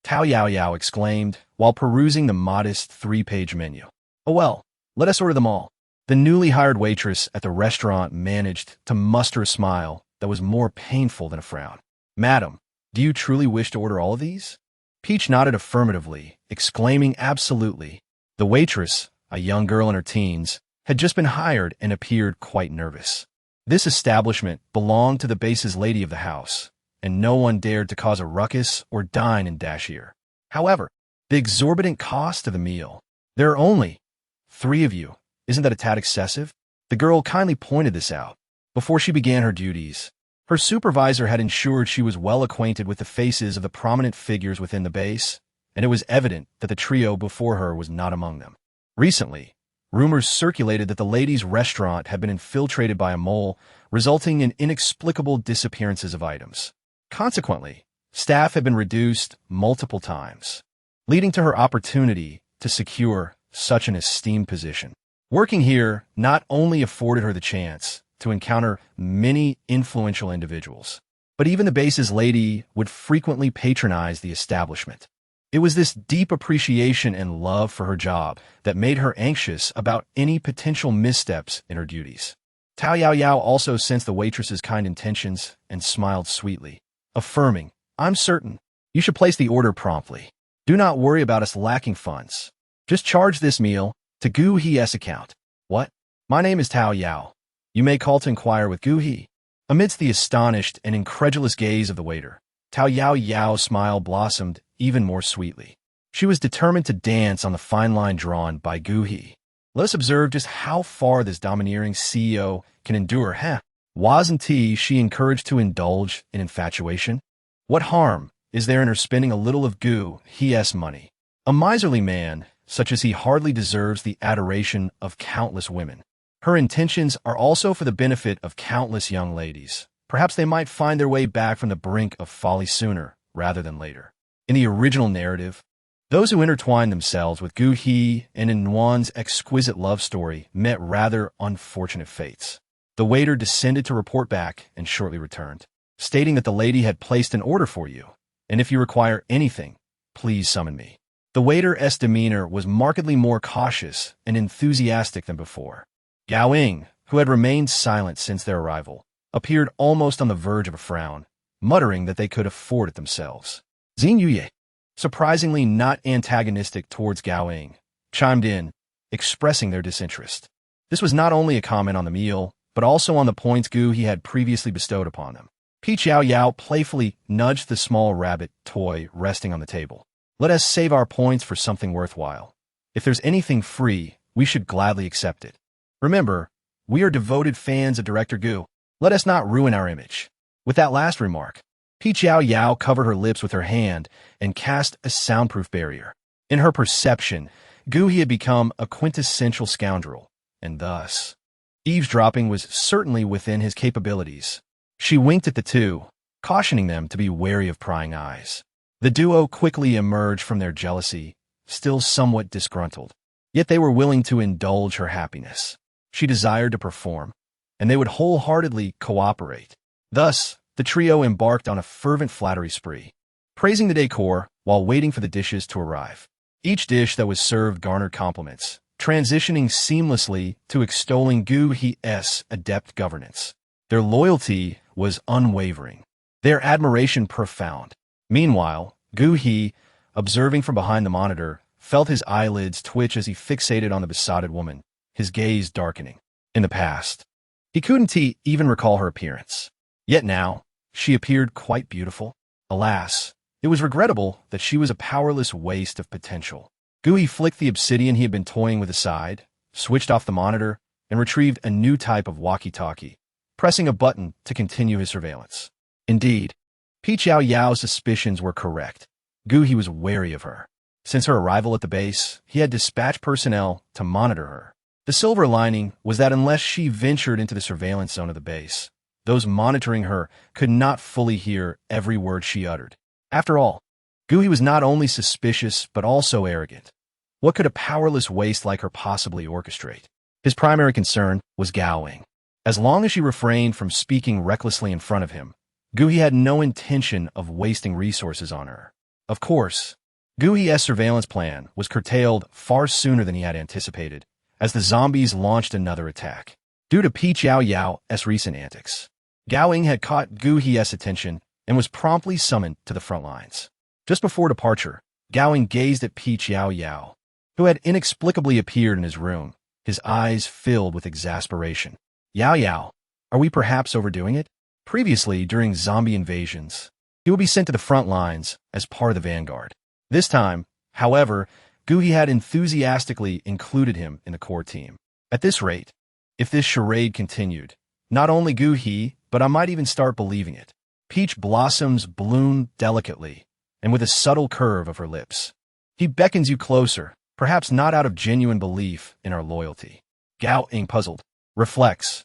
Yao Yao exclaimed while perusing the modest 3-page menu. Oh well, let us order them all. The newly hired waitress at the restaurant managed to muster a smile that was more painful than a frown. Madam, do you truly wish to order all of these? Peach nodded affirmatively, exclaiming absolutely. The waitress, a young girl in her teens, had just been hired and appeared quite nervous. This establishment belonged to the base's lady of the house, and no one dared to cause a ruckus or dine in Dashier. However, the exorbitant cost of the meal. There are only 3 of you. Isn't that a tad excessive? The girl kindly pointed this out. Before she began her duties, her supervisor had ensured she was well acquainted with the faces of the prominent figures within the base, and it was evident that the trio before her was not among them. Recently, rumors circulated that the ladies' restaurant had been infiltrated by a mole, resulting in inexplicable disappearances of items. Consequently, staff had been reduced multiple times, leading to her opportunity to secure such an esteemed position. Working here not only afforded her the chance to encounter many influential individuals, but even the base's lady would frequently patronize the establishment. It was this deep appreciation and love for her job that made her anxious about any potential missteps in her duties. Yao Yao also sensed the waitress's kind intentions and smiled sweetly, affirming, "I'm certain. You should place the order promptly. Do not worry about us lacking funds. Just charge this meal to Gu He's account." "What? My name is Yao Yao. You may call to inquire with Gu He." Amidst the astonished and incredulous gaze of the waiter, Yao Yao's smile blossomed even more sweetly. She was determined to dance on the fine line drawn by Gu He. Let us observe just how far this domineering CEO can endure, Wasn't she encouraged to indulge in infatuation? What harm is there in her spending a little of Gu He's money? A miserly man, such as he, hardly deserves the adoration of countless women. Her intentions are also for the benefit of countless young ladies. Perhaps they might find their way back from the brink of folly sooner rather than later. In the original narrative, those who intertwined themselves with Gu He and in Nguyen's exquisite love story met rather unfortunate fates. The waiter descended to report back and shortly returned, stating that the lady had placed an order for you, and if you require anything, please summon me. The waiter's demeanor was markedly more cautious and enthusiastic than before. Yao Ying, who had remained silent since their arrival, appeared almost on the verge of a frown, muttering that they could afford it themselves. Xin Yuye, surprisingly not antagonistic towards Yao Ying, chimed in, expressing their disinterest. This was not only a comment on the meal, but also on the points Gu He had previously bestowed upon them. Yao Yao playfully nudged the small rabbit toy resting on the table. "Let us save our points for something worthwhile. If there's anything free, we should gladly accept it. Remember, we are devoted fans of Director Gu. Let us not ruin our image." With that last remark, Yao Yao covered her lips with her hand and cast a soundproof barrier. In her perception, Gu He had become a quintessential scoundrel, and thus, eavesdropping was certainly within his capabilities. She winked at the two, cautioning them to be wary of prying eyes. The duo quickly emerged from their jealousy, still somewhat disgruntled. Yet they were willing to indulge her happiness. She desired to perform, and they would wholeheartedly cooperate. Thus, the trio embarked on a fervent flattery spree, praising the decor while waiting for the dishes to arrive. Each dish that was served garnered compliments, transitioning seamlessly to extolling Gu He's adept governance. Their loyalty was unwavering, their admiration profound. Meanwhile, Gu He, observing from behind the monitor, felt his eyelids twitch as he fixated on the besotted woman, his gaze darkening. In the past, he couldn't even recall her appearance. Yet now, she appeared quite beautiful. Alas, it was regrettable that she was a powerless waste of potential. Gu He flicked the obsidian he had been toying with aside, switched off the monitor, and retrieved a new type of walkie-talkie, pressing a button to continue his surveillance. Indeed, Yao Yao's suspicions were correct. Gu He was wary of her. Since her arrival at the base, he had dispatched personnel to monitor her. The silver lining was that unless she ventured into the surveillance zone of the base, those monitoring her could not fully hear every word she uttered. After all, Gu He was not only suspicious but also arrogant. What could a powerless waste like her possibly orchestrate? His primary concern was Yao Ying. As long as she refrained from speaking recklessly in front of him, Gu He had no intention of wasting resources on her. Of course, Gu He's surveillance plan was curtailed far sooner than he had anticipated, as the zombies launched another attack. Due to Yao Yao's recent antics, Yao Ying had caught Gu He's attention and was promptly summoned to the front lines. Just before departure, Yao Ying gazed at Yao Yao, who had inexplicably appeared in his room, his eyes filled with exasperation. "Yao Yao, are we perhaps overdoing it?" Previously, during zombie invasions, he would be sent to the front lines as part of the vanguard. This time, however, Gu He had enthusiastically included him in the core team. At this rate, if this charade continued, not only Gu He, but I might even start believing it. Peach blossoms bloom delicately, and with a subtle curve of her lips. He beckons you closer, perhaps not out of genuine belief in our loyalty. Yao Ying, puzzled, reflects.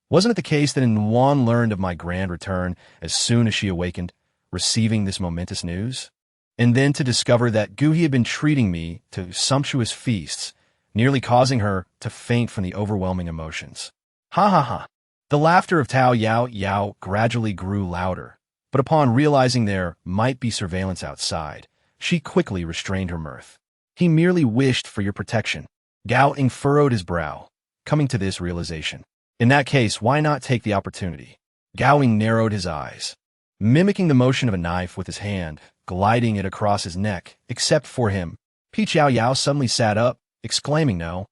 Wasn't it the case that Nguyen learned of my grand return as soon as she awakened, receiving this momentous news? And then to discover that Gu He had been treating me to sumptuous feasts, nearly causing her to faint from the overwhelming emotions. Ha ha ha. The laughter of Yao Yao gradually grew louder, but upon realizing there might be surveillance outside, she quickly restrained her mirth. He merely wished for your protection. Gao Ying furrowed his brow, coming to this realization. In that case, why not take the opportunity? Gao Ying narrowed his eyes, mimicking the motion of a knife with his hand, gliding it across his neck, except for him. Yao Yao suddenly sat up, exclaiming, No.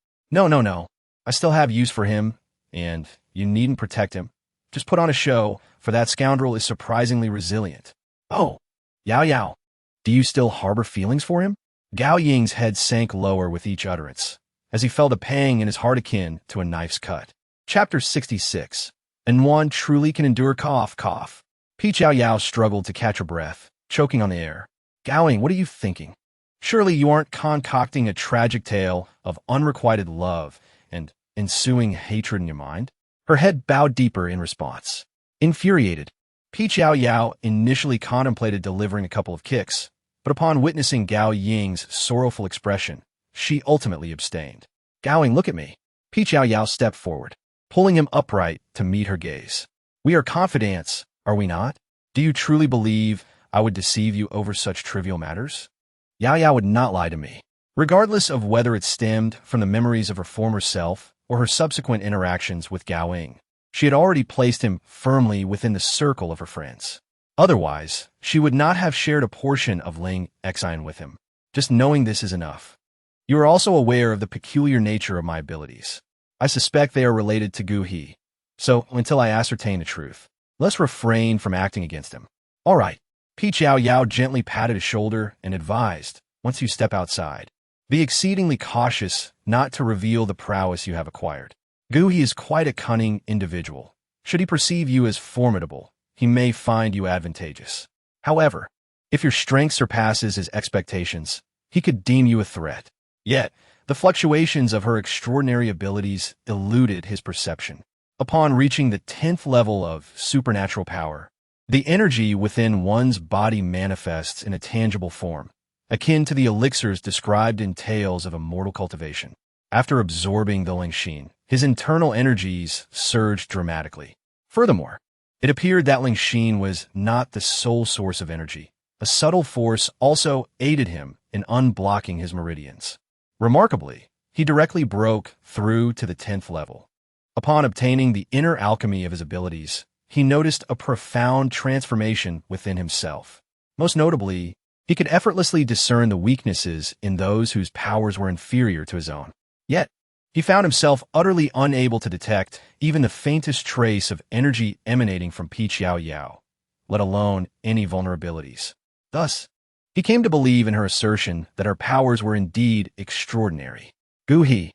I still have use for him, and you needn't protect him. Just put on a show, for that scoundrel is surprisingly resilient. Oh, Yao Yao, do you still harbor feelings for him? Gao Ying's head sank lower with each utterance, as he felt a pang in his heart akin to a knife's cut. Chapter 66. And one truly can endure cough. Yao Yao struggled to catch her breath, choking on the air. Gao Ying, what are you thinking? Surely you aren't concocting a tragic tale of unrequited love and ensuing hatred in your mind? Her head bowed deeper in response. Infuriated, Yao Yao initially contemplated delivering a couple of kicks, but upon witnessing Gao Ying's sorrowful expression, she ultimately abstained. Gao Ying, look at me. Yao Yao stepped forward, pulling him upright to meet her gaze. We are confidants, are we not? Do you truly believe I would deceive you over such trivial matters? Yao Yao would not lie to me. Regardless of whether it stemmed from the memories of her former self or her subsequent interactions with Gao Ying, she had already placed him firmly within the circle of her friends. Otherwise, she would not have shared a portion of Ling Exine with him. Just knowing this is enough. You are also aware of the peculiar nature of my abilities. I suspect they are related to Gu He. So, until I ascertain the truth, let's refrain from acting against him. All right. Yao Yao gently patted his shoulder and advised, once you step outside, be exceedingly cautious not to reveal the prowess you have acquired. Gu He is quite a cunning individual. Should he perceive you as formidable, he may find you advantageous. However, if your strength surpasses his expectations, he could deem you a threat. Yet, the fluctuations of her extraordinary abilities eluded his perception. Upon reaching the 10th level of supernatural power, the energy within one's body manifests in a tangible form, akin to the elixirs described in tales of immortal cultivation. After absorbing the Lingxin, his internal energies surged dramatically. Furthermore, it appeared that Lingxin was not the sole source of energy. A subtle force also aided him in unblocking his meridians. Remarkably, he directly broke through to the 10th level. Upon obtaining the inner alchemy of his abilities, he noticed a profound transformation within himself. Most notably, he could effortlessly discern the weaknesses in those whose powers were inferior to his own. Yet, he found himself utterly unable to detect even the faintest trace of energy emanating from Yao Yao, let alone any vulnerabilities. Thus, he came to believe in her assertion that her powers were indeed extraordinary. Gu He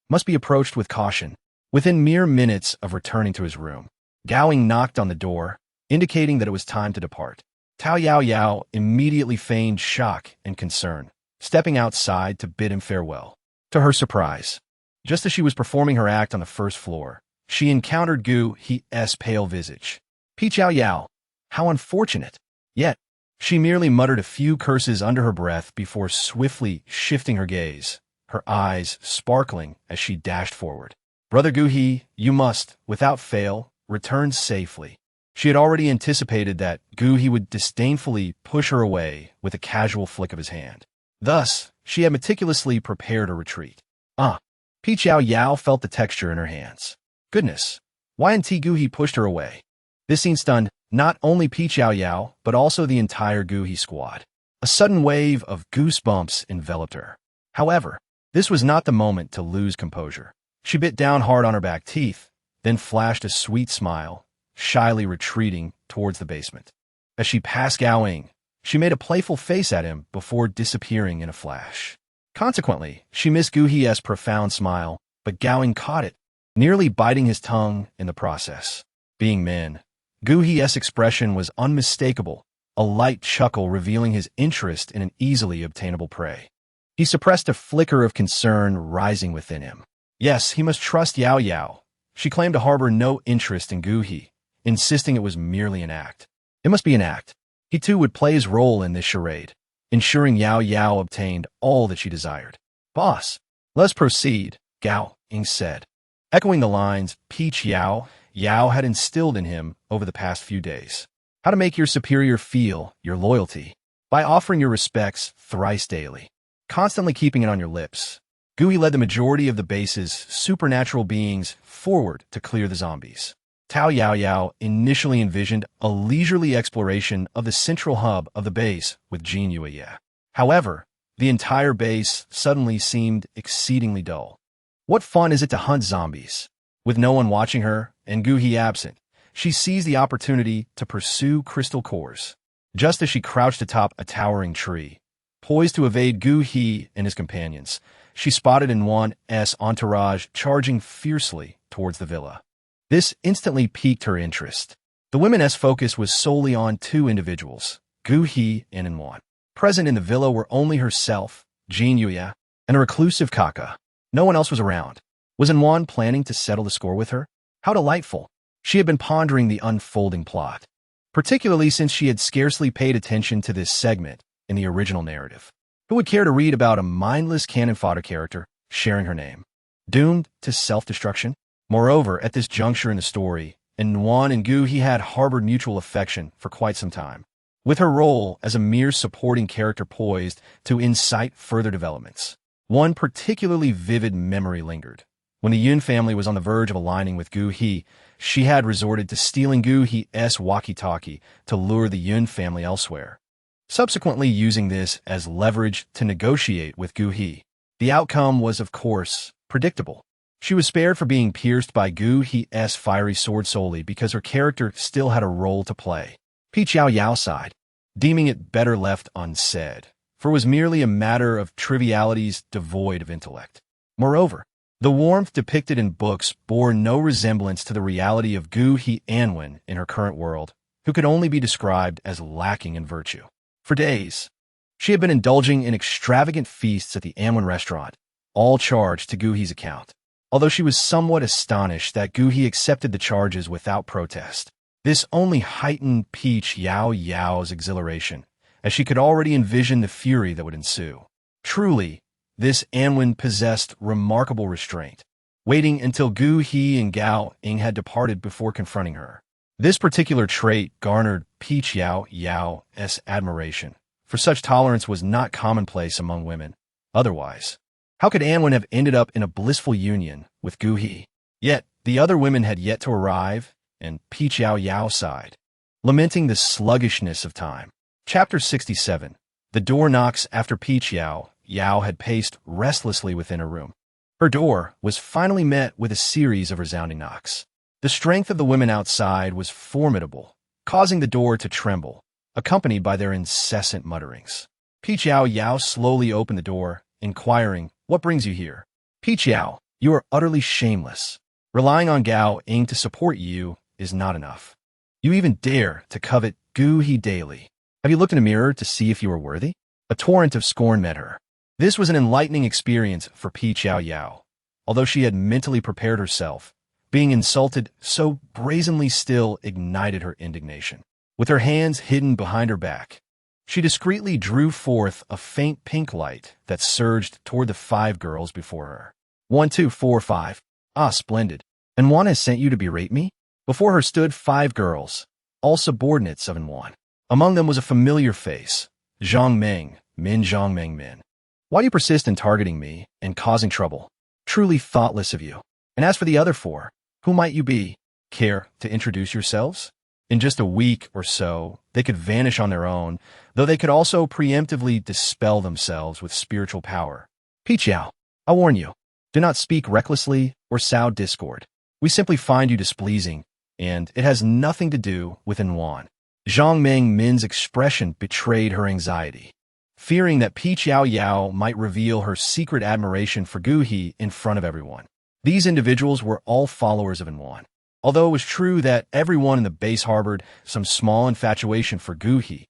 must be approached with caution. Within mere minutes of returning to his room, Gao Ying knocked on the door, indicating that it was time to depart. Yao Yao immediately feigned shock and concern, stepping outside to bid him farewell. To her surprise, just as she was performing her act on the first floor, she encountered Gu He's pale visage. Yao Yao, how unfortunate! Yet, she merely muttered a few curses under her breath before swiftly shifting her gaze, her eyes sparkling as she dashed forward. Brother Gu He, you must, without fail, return safely. She had already anticipated that Gu He would disdainfully push her away with a casual flick of his hand. Thus, she had meticulously prepared her retreat. Yao Yao felt the texture in her hands. Goodness, why hadn't Gu He pushed her away? This scene stunned not only Yao Yao, but also the entire Gu He squad. A sudden wave of goosebumps enveloped her. However, this was not the moment to lose composure. She bit down hard on her back teeth, then flashed a sweet smile, shyly retreating towards the basement. As she passed Gao Ying, she made a playful face at him before disappearing in a flash. Consequently, she missed Gu He's profound smile, but Gao Ying caught it, nearly biting his tongue in the process. Being men, Gu He's expression was unmistakable, a light chuckle revealing his interest in an easily obtainable prey. He suppressed a flicker of concern rising within him. Yes, he must trust Yao Yao. She claimed to harbor no interest in Gu He, insisting it was merely an act. It must be an act. He too would play his role in this charade, ensuring Yao Yao obtained all that she desired. Boss, Let's proceed, Gao Ying said, echoing the lines Peach Yao Yao had instilled in him over the past few days. How to make your superior feel your loyalty by offering your respects thrice daily, constantly keeping it on your lips. Gui led the majority of the base's supernatural beings forward to clear the zombies. Yao Yao initially envisioned a leisurely exploration of the central hub of the base with Jin Yue. However, the entire base suddenly seemed exceedingly dull. What fun is it to hunt zombies? With no one watching her and Gu He absent, she seized the opportunity to pursue crystal cores. Just as she crouched atop a towering tree, poised to evade Gu He and his companions, she spotted Yuan's entourage charging fiercely towards the villa. This instantly piqued her interest. The women's focus was solely on two individuals, Gu He and Yuan. Present in the villa were only herself, Jin Yue, and a reclusive Kaka. No one else was around. Was Yuan planning to settle the score with her? How delightful. She had been pondering the unfolding plot, particularly since she had scarcely paid attention to this segment in the original narrative. Who would care to read about a mindless cannon fodder character sharing her name? Doomed to self-destruction? Moreover, at this juncture in the story, Yuan and Gu He had harbored mutual affection for quite some time, with her role as a mere supporting character poised to incite further developments. One particularly vivid memory lingered. When the Yun family was on the verge of aligning with Gu He, she had resorted to stealing Gu He's walkie-talkie to lure the Yun family elsewhere, subsequently using this as leverage to negotiate with Gu He. The outcome was, of course, predictable. She was spared for being pierced by Gu He's fiery sword solely because her character still had a role to play. Peach Yao Yao sighed, deeming it better left unsaid, for it was merely a matter of trivialities devoid of intellect. Moreover, the warmth depicted in books bore no resemblance to the reality of Gu He Anwen in her current world, who could only be described as lacking in virtue. For days, she had been indulging in extravagant feasts at the Anwen restaurant, all charged to Gu He's account. Although she was somewhat astonished that Gu He accepted the charges without protest, this only heightened Peach Yao Yao's exhilaration, as she could already envision the fury that would ensue. Truly, this Anwen possessed remarkable restraint, waiting until Gu He and Gao Ying had departed before confronting her. This particular trait garnered Peach Yao Yao's admiration, for such tolerance was not commonplace among women. Otherwise, how could Anwen have ended up in a blissful union with Gu He? Yet, the other women had yet to arrive, and Peach Yao Yao sighed, lamenting the sluggishness of time. Chapter 67. The door knocks. After Peach Yao Yao had paced restlessly within her room, her door was finally met with a series of resounding knocks. The strength of the women outside was formidable, causing the door to tremble, accompanied by their incessant mutterings. Peach Yao Yao slowly opened the door, inquiring, "What brings you here?" "Peach Yao, you are utterly shameless. Relying on Gao Ying to support you is not enough. You even dare to covet Gu He daily. Have you looked in a mirror to see if you are worthy?" A torrent of scorn met her. This was an enlightening experience for Peach Yao Yao. Although she had mentally prepared herself, being insulted so brazenly still ignited her indignation. With her hands hidden behind her back, she discreetly drew forth a faint pink light that surged toward the 5 girls before her. 1, 2, 4, 5. Ah, splendid. And Yuan has sent you to berate me? Before her stood 5 girls, all subordinates of Yuan. Among them was a familiar face, Zhang Meng, Min Zhang Meng Min. Why do you persist in targeting me and causing trouble? Truly thoughtless of you. And as for the other 4, who might you be? Care to introduce yourselves? In just a week or so, they could vanish on their own, though they could also preemptively dispel themselves with spiritual power. Peach Yao, I warn you, do not speak recklessly or sow discord. We simply find you displeasing, and it has nothing to do with Yuan. Zhang Meng Min's expression betrayed her anxiety, fearing that Peach Yao Yao might reveal her secret admiration for Gu He in front of everyone. These individuals were all followers of Yuan. Although it was true that everyone in the base harbored some small infatuation for Gu He,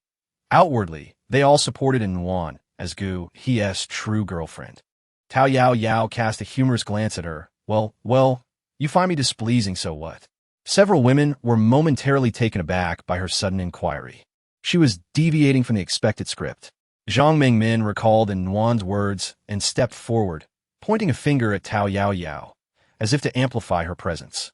outwardly, they all supported Yuan as Gu He's true girlfriend. Yao Yao cast a humorous glance at her. Well, you find me displeasing, so what? Several women were momentarily taken aback by her sudden inquiry. She was deviating from the expected script. Zhang Mengmin recalled Yuan's words and stepped forward, pointing a finger at Yao Yao, as if to amplify her presence.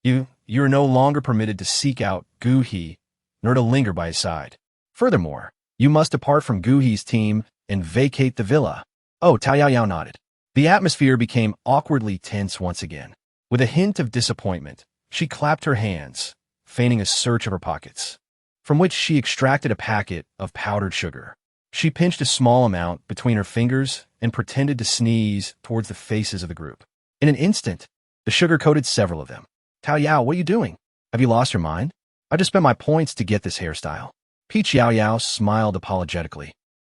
You are no longer permitted to seek out Gu He, nor to linger by his side. Furthermore, you must depart from Gu He's team and vacate the villa. Oh, Yao Yao nodded. The atmosphere became awkwardly tense once again. With a hint of disappointment, she clapped her hands, feigning a search of her pockets, from which she extracted a packet of powdered sugar. She pinched a small amount between her fingers and pretended to sneeze towards the faces of the group. In an instant, the sugar coated several of them. Yao Yao, what are you doing? Have you lost your mind? I just spent my points to get this hairstyle. Yao Yao smiled apologetically,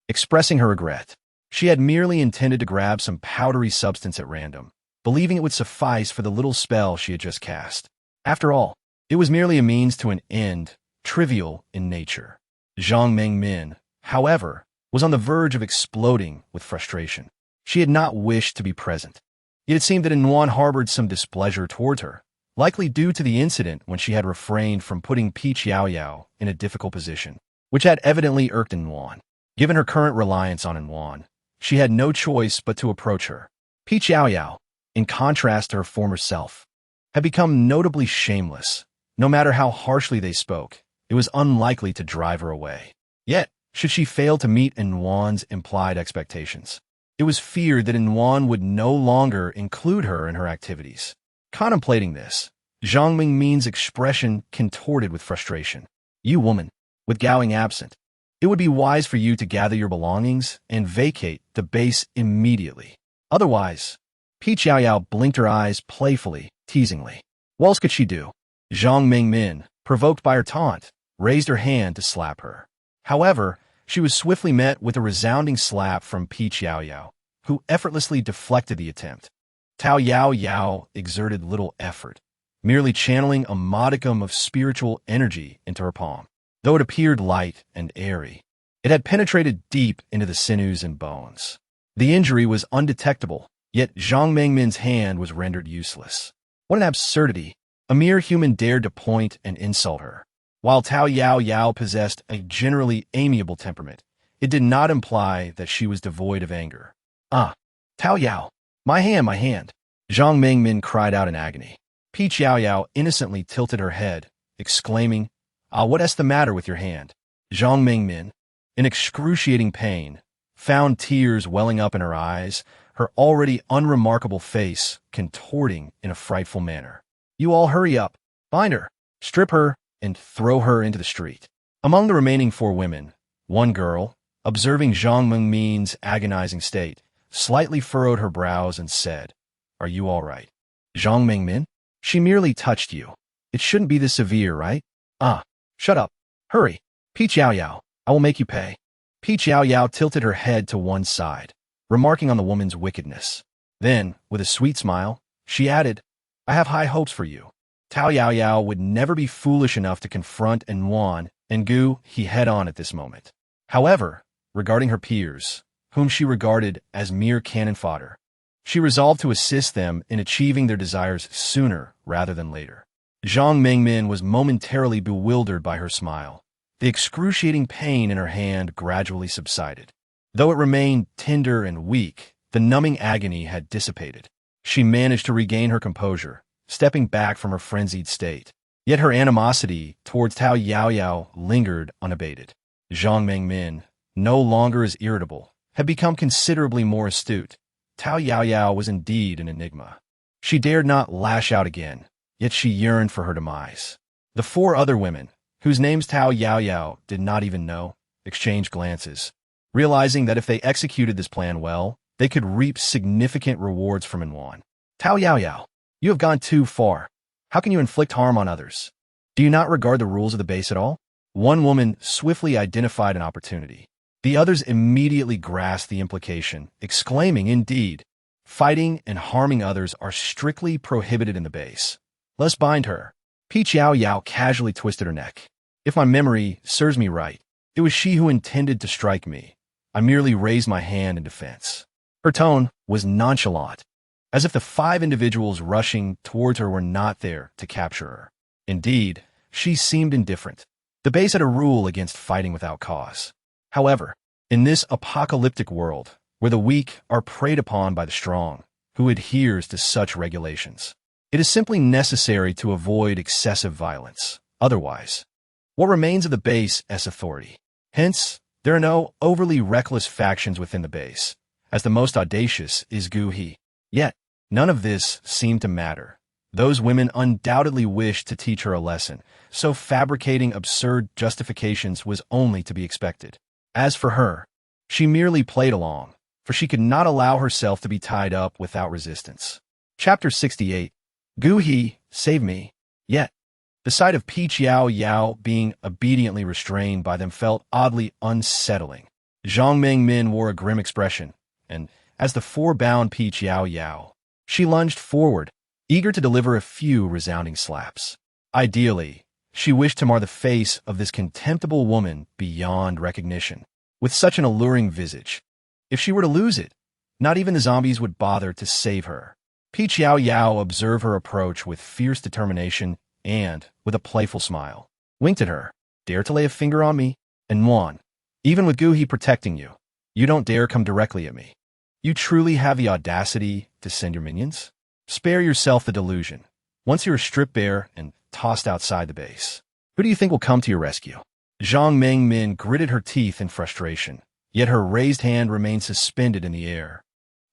expressing her regret. She had merely intended to grab some powdery substance at random, believing it would suffice for the little spell she had just cast. After all, it was merely a means to an end, trivial in nature. Zhang Mengmin, however, was on the verge of exploding with frustration. She had not wished to be present. Yet it seemed that Nguyen harbored some displeasure towards her, likely due to the incident when she had refrained from putting Yao Yao in a difficult position, which had evidently irked Nguyen. Given her current reliance on Nguyen, she had no choice but to approach her. Yao Yao, in contrast to her former self, had become notably shameless. No matter how harshly they spoke, it was unlikely to drive her away. Yet, should she fail to meet Nguyen's implied expectations, it was feared that Nguyen would no longer include her in her activities. Contemplating this, Zhang Mingmin's expression contorted with frustration. You woman, with Gowing absent, it would be wise for you to gather your belongings and vacate the base immediately. Otherwise, Yao Yao blinked her eyes playfully, teasingly. What else could she do? Zhang Mingmin, provoked by her taunt, raised her hand to slap her. However, she was swiftly met with a resounding slap from Yao Yao, who effortlessly deflected the attempt. Yao Yao exerted little effort, merely channeling a modicum of spiritual energy into her palm. Though it appeared light and airy, it had penetrated deep into the sinews and bones. The injury was undetectable, yet Zhang Mengmin's hand was rendered useless. What an absurdity! A mere human dared to point and insult her. While Yao Yao possessed a generally amiable temperament, it did not imply that she was devoid of anger. Yao Yao, my hand! Zhang Mengmin cried out in agony. Yao Yao innocently tilted her head, exclaiming, what's the matter with your hand? Zhang Mengmin, in excruciating pain, found tears welling up in her eyes, her already unremarkable face contorting in a frightful manner. You all hurry up, bind her, strip her, and throw her into the street. Among the remaining 4 women, one girl, observing Zhang Mengmin's agonizing state, slightly furrowed her brows and said, Are you all right? Zhang Mengmin? She merely touched you. It shouldn't be this severe, right? Shut up. Hurry. Yao Yao, I will make you pay. Yao Yao tilted her head to one side, remarking on the woman's wickedness. Then, with a sweet smile, she added, I have high hopes for you. Yao Yao would never be foolish enough to confront Nguyen and Gu He head-on at this moment. However, regarding her peers, whom she regarded as mere cannon fodder, she resolved to assist them in achieving their desires sooner rather than later. Zhang Mengmin was momentarily bewildered by her smile. The excruciating pain in her hand gradually subsided. Though it remained tender and weak, the numbing agony had dissipated. She managed to regain her composure, stepping back from her frenzied state. Yet her animosity towards Yao Yao lingered unabated. Zhang Mengmin, no longer as irritable, had become considerably more astute. Yao Yao was indeed an enigma. She dared not lash out again, yet she yearned for her demise. The 4 other women, whose names Yao Yao did not even know, exchanged glances, realizing that if they executed this plan well, they could reap significant rewards from Nguyen. Yao Yao, you have gone too far. How can you inflict harm on others? Do you not regard the rules of the base at all? One woman swiftly identified an opportunity. The others immediately grasped the implication, exclaiming, Indeed, fighting and harming others are strictly prohibited in the base. Let's bind her. Yao Yao casually twisted her neck. If my memory serves me right, it was she who intended to strike me. I merely raised my hand in defense. Her tone was nonchalant, as if the 5 individuals rushing towards her were not there to capture her. Indeed, she seemed indifferent. The base had a rule against fighting without cause. However, in this apocalyptic world, where the weak are preyed upon by the strong, who adheres to such regulations. It is simply necessary to avoid excessive violence. Otherwise, what remains of the base as authority? Hence, there are no overly reckless factions within the base, as the most audacious is Gu-he. Yet, none of this seemed to matter. Those women undoubtedly wished to teach her a lesson, so fabricating absurd justifications was only to be expected. As for her, she merely played along, for she could not allow herself to be tied up without resistance. Chapter 68. Gu-he, save me. Yet, the sight of Peach Yao Yao being obediently restrained by them felt oddly unsettling. Zhang Mengmin wore a grim expression, and, as the four bound Peach Yao Yao, she lunged forward, eager to deliver a few resounding slaps. Ideally, she wished to mar the face of this contemptible woman beyond recognition. With such an alluring visage, if she were to lose it, not even the zombies would bother to save her. Peach Yao Yao observed her approach with fierce determination and, with a playful smile, winked at her. Dare to lay a finger on me? And Wan, even with Gu-he protecting you, you don't dare come directly at me. You truly have the audacity to send your minions? Spare yourself the delusion. Once you're stripped bare and tossed outside the base, who do you think will come to your rescue? Zhang Mengmin gritted her teeth in frustration, yet her raised hand remained suspended in the air,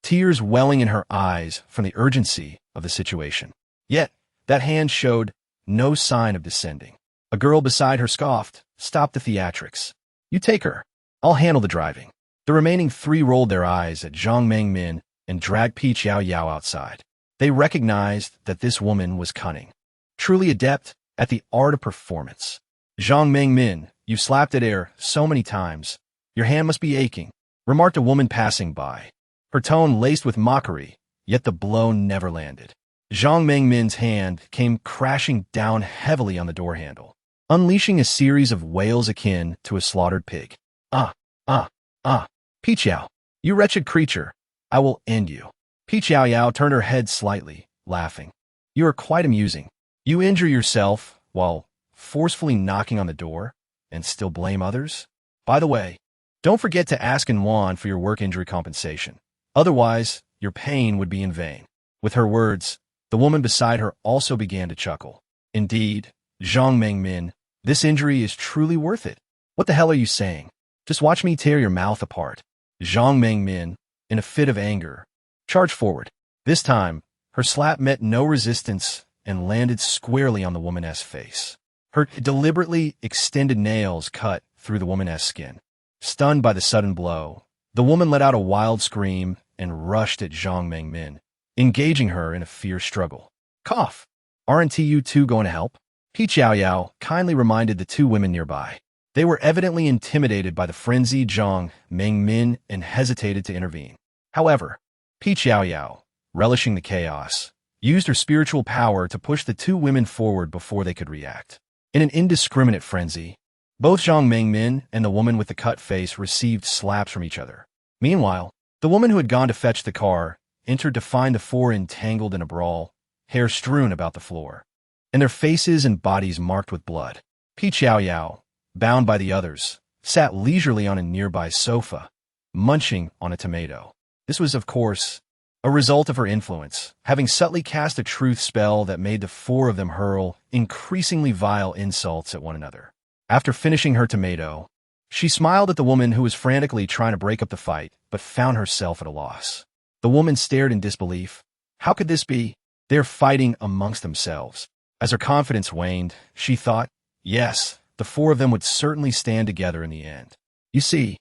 tears welling in her eyes from the urgency of the situation. Yet, that hand showed no sign of descending. A girl beside her scoffed, "Stop the theatrics. You take her. I'll handle the driving." The remaining three rolled their eyes at Zhang Mengmin and dragged Peach Yao Yao outside. They recognized that this woman was cunning, truly adept at the art of performance. "Zhang Mengmin, you've slapped at air so many times. Your hand must be aching," remarked a woman passing by, her tone laced with mockery, yet the blow never landed. Zhang Mengmin's hand came crashing down heavily on the door handle, unleashing a series of wails akin to a slaughtered pig. "Ah, ah, ah, Peach Yao, you wretched creature, I will end you." Peach Yao Yao turned her head slightly, laughing. "You are quite amusing. You injure yourself while forcefully knocking on the door, and still blame others? By the way, don't forget to ask Wan for your work injury compensation. Otherwise, your pain would be in vain." With her words, the woman beside her also began to chuckle. "Indeed, Zhang Mengmin, this injury is truly worth it. What the hell are you saying? Just watch me tear your mouth apart." Zhang Mengmin, in a fit of anger, charged forward. This time, her slap met no resistance and landed squarely on the woman's face. Her deliberately extended nails cut through the woman's skin. Stunned by the sudden blow, the woman let out a wild scream and rushed at Zhang Mengmin, engaging her in a fierce struggle. "Cough! Aren't you two going to help?" Peach Yao Yao kindly reminded the two women nearby. They were evidently intimidated by the frenzied Zhang Mengmin and hesitated to intervene. However, Peach Yao Yao, relishing the chaos, used her spiritual power to push the two women forward before they could react. In an indiscriminate frenzy, both Zhang Mengmin and the woman with the cut face received slaps from each other. Meanwhile, the woman who had gone to fetch the car entered to find the four entangled in a brawl, hair strewn about the floor, and their faces and bodies marked with blood. Peach Yao Yao, bound by the others, sat leisurely on a nearby sofa, munching on a tomato. This was, of course, a result of her influence, having subtly cast a truth spell that made the four of them hurl increasingly vile insults at one another. After finishing her tomato, she smiled at the woman who was frantically trying to break up the fight, but found herself at a loss. The woman stared in disbelief. How could this be? They're fighting amongst themselves. As her confidence waned, she thought, yes, the four of them would certainly stand together in the end. You see,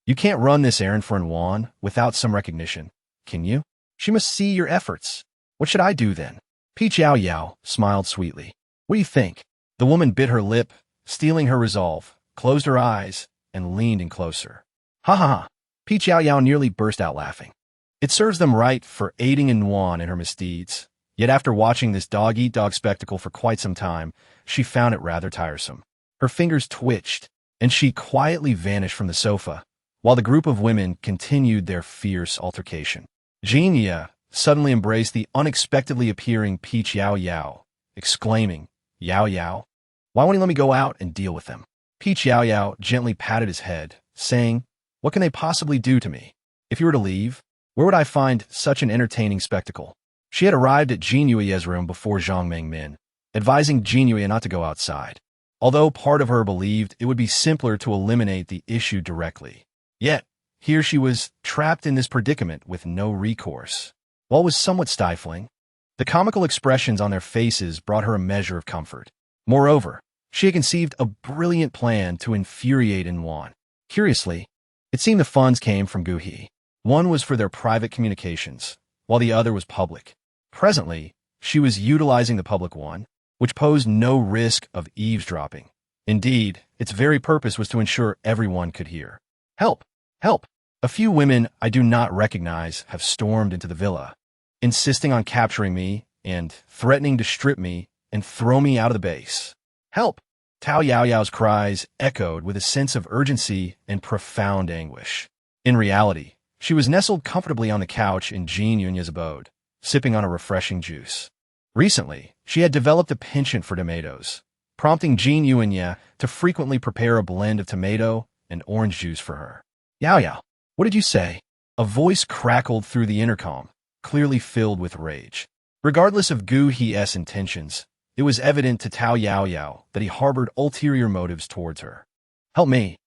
you can't run this errand for Wan without some recognition, can you? She must see your efforts. What should I do then? Peach Yao Yao smiled sweetly. What do you think? The woman bit her lip, steeling her resolve, closed her eyes, and leaned in closer. Ha ha ha. Peach Yao Yao nearly burst out laughing. It serves them right for aiding Wan in her misdeeds. Yet after watching this dog-eat-dog spectacle for quite some time, she found it rather tiresome. Her fingers twitched, and she quietly vanished from the sofa, while the group of women continued their fierce altercation. Jinya suddenly embraced the unexpectedly appearing Peach Yao Yao, exclaiming, "Yao Yao, why won't he let me go out and deal with them?" Peach Yao Yao gently patted his head, saying, "What can they possibly do to me? If you were to leave, Where would I find such an entertaining spectacle? She had arrived at Jin Yuye's room before Zhang Mengmin, advising Jin Yuye not to go outside, although part of her believed it would be simpler to eliminate the issue directly. Yet, here she was, trapped in this predicament with no recourse. While it was somewhat stifling, the comical expressions on their faces brought her a measure of comfort. Moreover, she had conceived a brilliant plan to infuriate Wan. Curiously, it seemed the funds came from Gu He. One was for their private communications, while the other was public. Presently, she was utilizing the public one, which posed no risk of eavesdropping. Indeed, its very purpose was to ensure everyone could hear. Help! Help! A few women I do not recognize have stormed into the villa, insisting on capturing me and threatening to strip me and throw me out of the base. Help! Yao Yao's cries echoed with a sense of urgency and profound anguish. In reality, she was nestled comfortably on the couch in Jin Yuye's abode, sipping on a refreshing juice. Recently, she had developed a penchant for tomatoes, prompting Jin Yuye to frequently prepare a blend of tomato and orange juice for her. Yao Yao, what did you say? A voice crackled through the intercom, clearly filled with rage. Regardless of Gu He's intentions, it was evident to Yao Yao that he harbored ulterior motives towards her. Help me.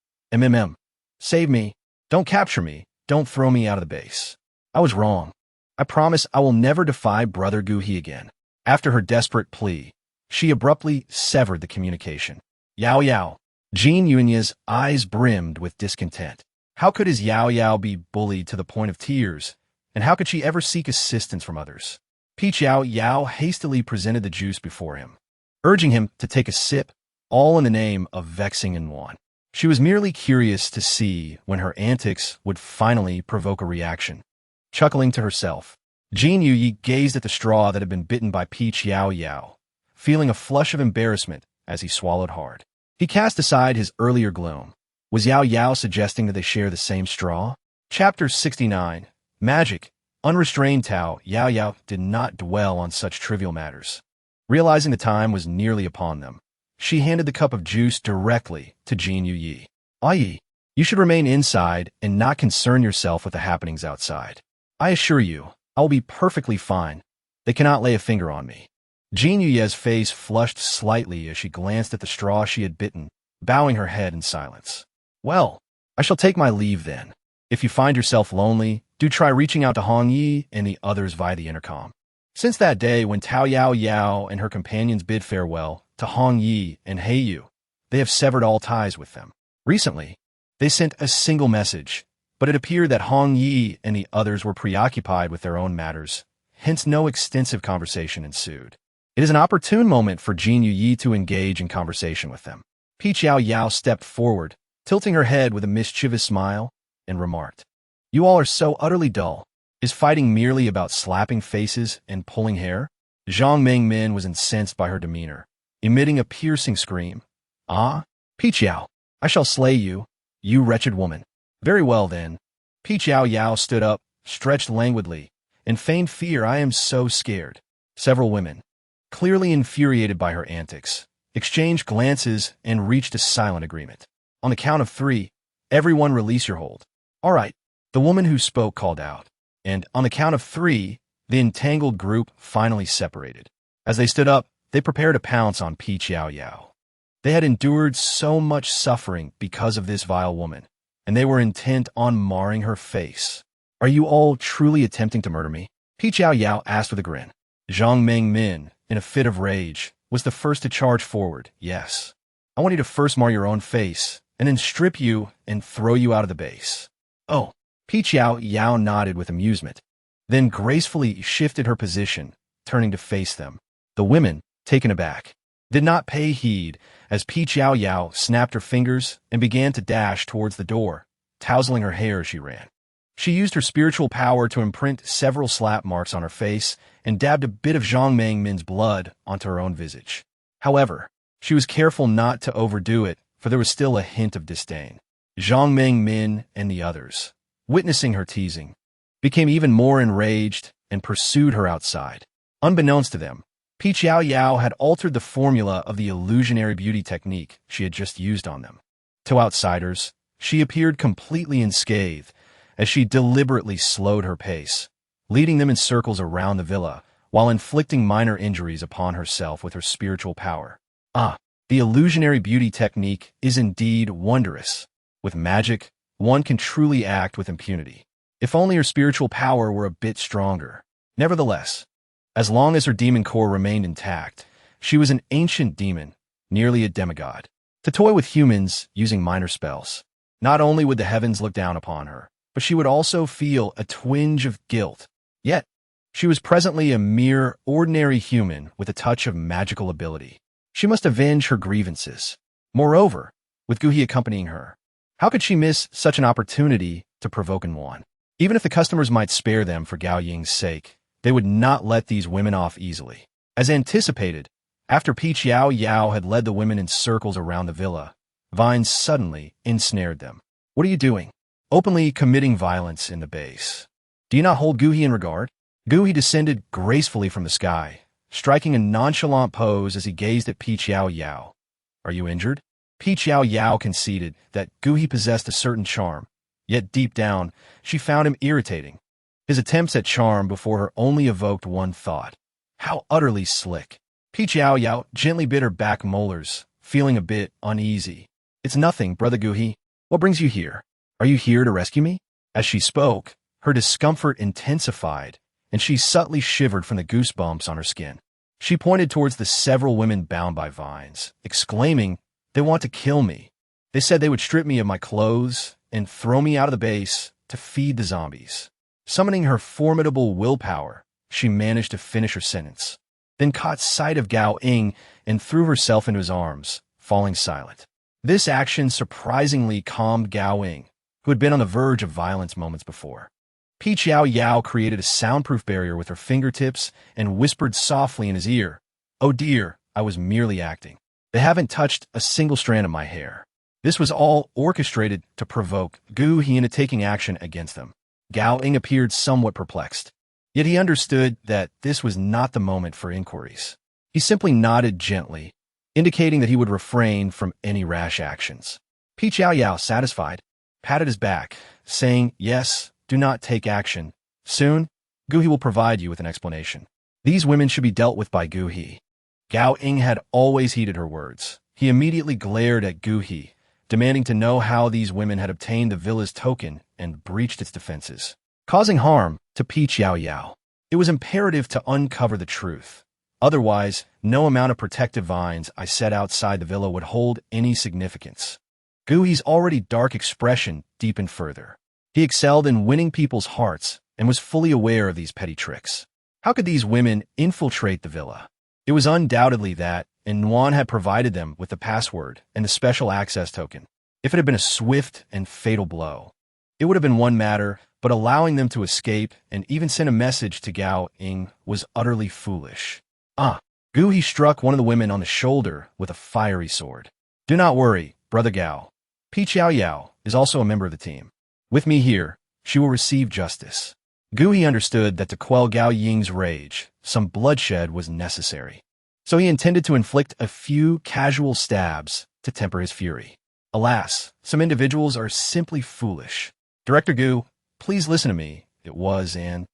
Save me. Don't capture me. Don't throw me out of the base. I was wrong. I promise I will never defy Brother Gu He again. After her desperate plea, she abruptly severed the communication. Yao Yao. Jin Yuye's eyes brimmed with discontent. How could his Yao Yao be bullied to the point of tears, and how could she ever seek assistance from others? Yao Yao hastily presented the juice before him, urging him to take a sip, all in the name of vexing Wan. She was merely curious to see when her antics would finally provoke a reaction. Chuckling to herself, Jin Yuye gazed at the straw that had been bitten by Yao Yao, feeling a flush of embarrassment as he swallowed hard. He cast aside his earlier gloom. Was Yao Yao suggesting that they share the same straw? Chapter 69. Magic. Unrestrained Yao Yao did not dwell on such trivial matters. Realizing the time was nearly upon them, she handed the cup of juice directly to Jin Yuye. Ai, you should remain inside and not concern yourself with the happenings outside. I assure you, I will be perfectly fine. They cannot lay a finger on me. Jin Yuye's face flushed slightly as she glanced at the straw she had bitten, bowing her head in silence. Well, I shall take my leave then. If you find yourself lonely, do try reaching out to Hong Yi and the others via the intercom. Since that day when Yao Yao and her companions bid farewell to Hong Yi and Heiyu, they have severed all ties with them. Recently, they sent a single message, but it appeared that Hong Yi and the others were preoccupied with their own matters, hence no extensive conversation ensued. It is an opportune moment for Jin Yuye to engage in conversation with them. Yao Yao stepped forward, tilting her head with a mischievous smile, and remarked, "You all are so utterly dull. Is fighting merely about slapping faces and pulling hair?" Zhang Mengmin was incensed by her demeanor, emitting a piercing scream. Ah, Yao, I shall slay you, you wretched woman. Very well then. Yao Yao stood up, stretched languidly, and feigned fear. I am so scared. Several women, clearly infuriated by her antics, exchanged glances and reached a silent agreement. On the count of 3, everyone release your hold. All right, the woman who spoke called out, and on the count of 3, the entangled group finally separated. As they stood up, they prepared to pounce on Yao Yao. They had endured so much suffering because of this vile woman, and they were intent on marring her face. Are you all truly attempting to murder me? Yao Yao asked with a grin. Zhang Mengmin, in a fit of rage, was the first to charge forward. Yes. I want you to first mar your own face, and then strip you and throw you out of the base. Oh, Yao Yao nodded with amusement, then gracefully shifted her position, turning to face them. The women, taken aback, did not pay heed as Yao Yao snapped her fingers and began to dash towards the door, tousling her hair as she ran. She used her spiritual power to imprint several slap marks on her face and dabbed a bit of Zhang Mengmin's blood onto her own visage. However, she was careful not to overdo it, for there was still a hint of disdain. Zhang Mengmin and the others, witnessing her teasing, became even more enraged and pursued her outside. Unbeknownst to them, Yao Yao had altered the formula of the illusionary beauty technique she had just used on them. To outsiders, she appeared completely unscathed, as she deliberately slowed her pace, leading them in circles around the villa while inflicting minor injuries upon herself with her spiritual power. The illusionary beauty technique is indeed wondrous. With magic, one can truly act with impunity. If only her spiritual power were a bit stronger. Nevertheless, as long as her demon core remained intact, she was an ancient demon, nearly a demigod. To toy with humans using minor spells. Not only would the heavens look down upon her, but she would also feel a twinge of guilt. Yet, she was presently a mere ordinary human with a touch of magical ability. She must avenge her grievances. Moreover, with Guhi accompanying her, how could she miss such an opportunity to provoke Yuan? Even if the customers might spare them for Gao Ying's sake, they would not let these women off easily. As anticipated, after Peach Yao Yao had led the women in circles around the villa, Vine suddenly ensnared them. What are you doing? Openly committing violence in the base. Do you not hold Guhi in regard? Guhi descended gracefully from the sky, striking a nonchalant pose as he gazed at Peach Yao Yao. Are you injured? Peach Yao Yao conceded that Guhi possessed a certain charm, yet deep down, she found him irritating. His attempts at charm before her only evoked one thought. How utterly slick. Peach Yao Yao gently bit her back molars, feeling a bit uneasy. It's nothing, brother Guhi. What brings you here? Are you here to rescue me? As she spoke, her discomfort intensified, and she subtly shivered from the goosebumps on her skin. She pointed towards the several women bound by vines, exclaiming, "They want to kill me. They said they would strip me of my clothes and throw me out of the base to feed the zombies." Summoning her formidable willpower, she managed to finish her sentence, then caught sight of Gao Ying and threw herself into his arms, falling silent. This action surprisingly calmed Gao Ying, who had been on the verge of violence moments before. Peach Yao Yao created a soundproof barrier with her fingertips and whispered softly in his ear, "Oh dear, I was merely acting. They haven't touched a single strand of my hair." This was all orchestrated to provoke Guhi into taking action against them. Gao Ying appeared somewhat perplexed, yet he understood that this was not the moment for inquiries. He simply nodded gently, indicating that he would refrain from any rash actions. Peach Yao Yao, satisfied, patted his back, saying, "Yes, do not take action. Soon, Guhi will provide you with an explanation. These women should be dealt with by Guhi." Gao Ying had always heeded her words. He immediately glared at Guhi, demanding to know how these women had obtained the villa's token and breached its defenses, causing harm to Peach Yao Yao. It was imperative to uncover the truth. Otherwise, no amount of protective vines I set outside the villa would hold any significance. Guhi's already dark expression deepened further. He excelled in winning people's hearts and was fully aware of these petty tricks. How could these women infiltrate the villa? It was undoubtedly that, and Yuan had provided them with the password and the special access token. If it had been a swift and fatal blow, it would have been one matter, but allowing them to escape and even send a message to Gao Ying was utterly foolish. Guhi struck one of the women on the shoulder with a fiery sword. "Do not worry, brother Gao. Peach Yao Yao is also a member of the team. With me here, she will receive justice." Guhi understood that to quell Gao Ying's rage, some bloodshed was necessary. So he intended to inflict a few casual stabs to temper his fury. Alas, some individuals are simply foolish. "Director Gu, please listen to me." It was and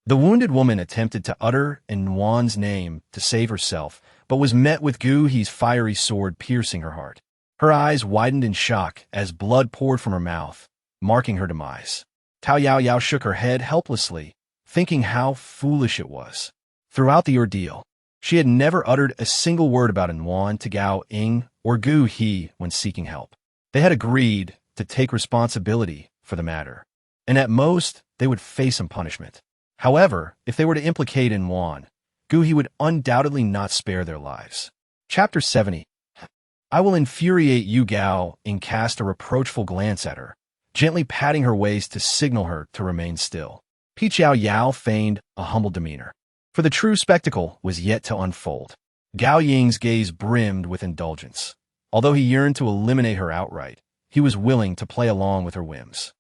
the wounded woman attempted to utter Yuan's name to save herself, but was met with Guhi's fiery sword piercing her heart. Her eyes widened in shock as blood poured from her mouth, marking her demise. Tao Yao Yao shook her head helplessly, thinking how foolish it was. Throughout the ordeal, she had never uttered a single word about Yuan to Gao Ying or Guhi when seeking help. They had agreed to take responsibility for the matter, and at most, they would face some punishment. However, if they were to implicate Yuan, Guhi would undoubtedly not spare their lives. Chapter 70. I will infuriate you, Gao Ying cast a reproachful glance at her, gently patting her waist to signal her to remain still. Peach Yao Yao feigned a humble demeanor, for the true spectacle was yet to unfold. Gao Ying's gaze brimmed with indulgence. Although he yearned to eliminate her outright, he was willing to play along with her whims.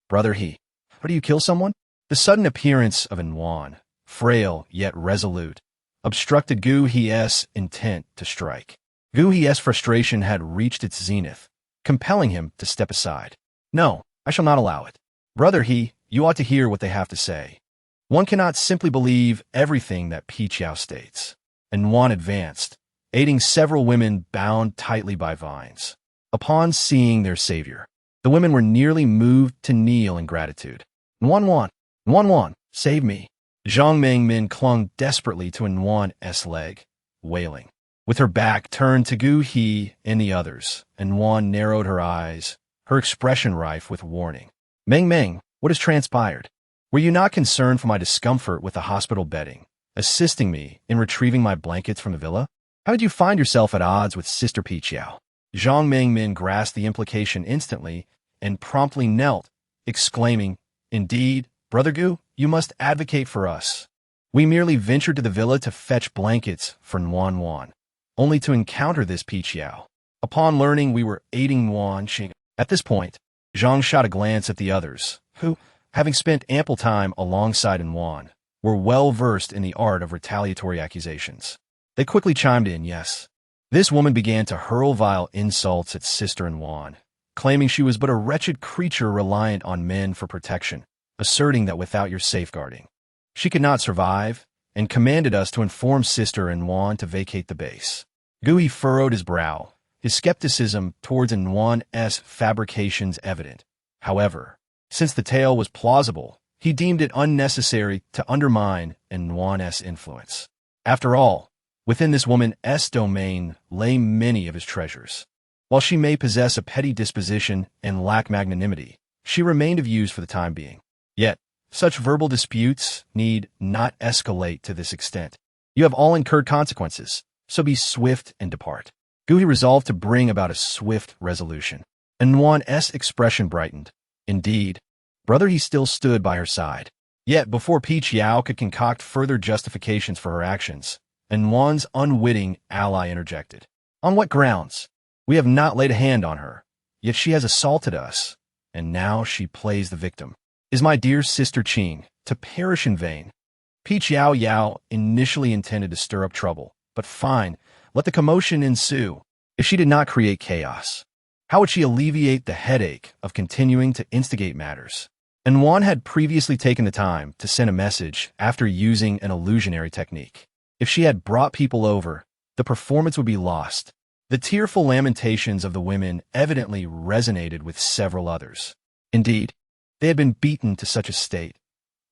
"Brother do you kill someone?" The sudden appearance of Yuan, frail yet resolute, obstructed Guhi's intent to strike. Guhi's frustration had reached its zenith, compelling him to step aside. "No, I shall not allow it." Brother you ought to hear what they have to say. One cannot simply believe everything that Yao states. And one advanced, aiding several women bound tightly by vines. Upon seeing their savior, the women were nearly moved to kneel in gratitude. Nwan, save me. Zhang Mengmin clung desperately to Nwan's leg, wailing. With her back turned to Gu He and the others, Nwan narrowed her eyes, her expression rife with warning. Meng, what has transpired? Were you not concerned for my discomfort with the hospital bedding, assisting me in retrieving my blankets from the villa? How did you find yourself at odds with Sister Yao? Zhang Mengmin grasped the implication instantly and promptly knelt, exclaiming, Indeed, Brother Gu, you must advocate for us. We merely ventured to the villa to fetch blankets for Nwan, only to encounter this Yao. Upon learning we were aiding Nwan. At this point, Zhang shot a glance at the others, who, having spent ample time alongside Nwan, were well versed in the art of retaliatory accusations. They quickly chimed in, yes. This woman began to hurl vile insults at Sister Nwan, claiming she was but a wretched creature reliant on men for protection, asserting that without your safeguarding, she could not survive, and commanded us to inform Sister Nwan to vacate the base. Gui furrowed his brow, his skepticism towards Nwan's fabrications evident. However, since the tale was plausible, he deemed it unnecessary to undermine Nwan's influence. After all, within this woman's domain lay many of his treasures. While she may possess a petty disposition and lack magnanimity, she remained of use for the time being. Yet, such verbal disputes need not escalate to this extent. You have all incurred consequences, so be swift and depart. Gui resolved to bring about a swift resolution. Nwan's expression brightened. Indeed, brother he still stood by her side. Yet before Yao could concoct further justifications for her actions, Nwan's unwitting ally interjected. On what grounds? We have not laid a hand on her, yet she has assaulted us, and now she plays the victim. Is my dear sister Qing to perish in vain? Yao Yao initially intended to stir up trouble, but fine, let the commotion ensue. If she did not create chaos, how would she alleviate the headache of continuing to instigate matters? Nwan had previously taken the time to send a message after using an illusionary technique. If she had brought people over, the performance would be lost. The tearful lamentations of the women evidently resonated with several others. Indeed, they had been beaten to such a state.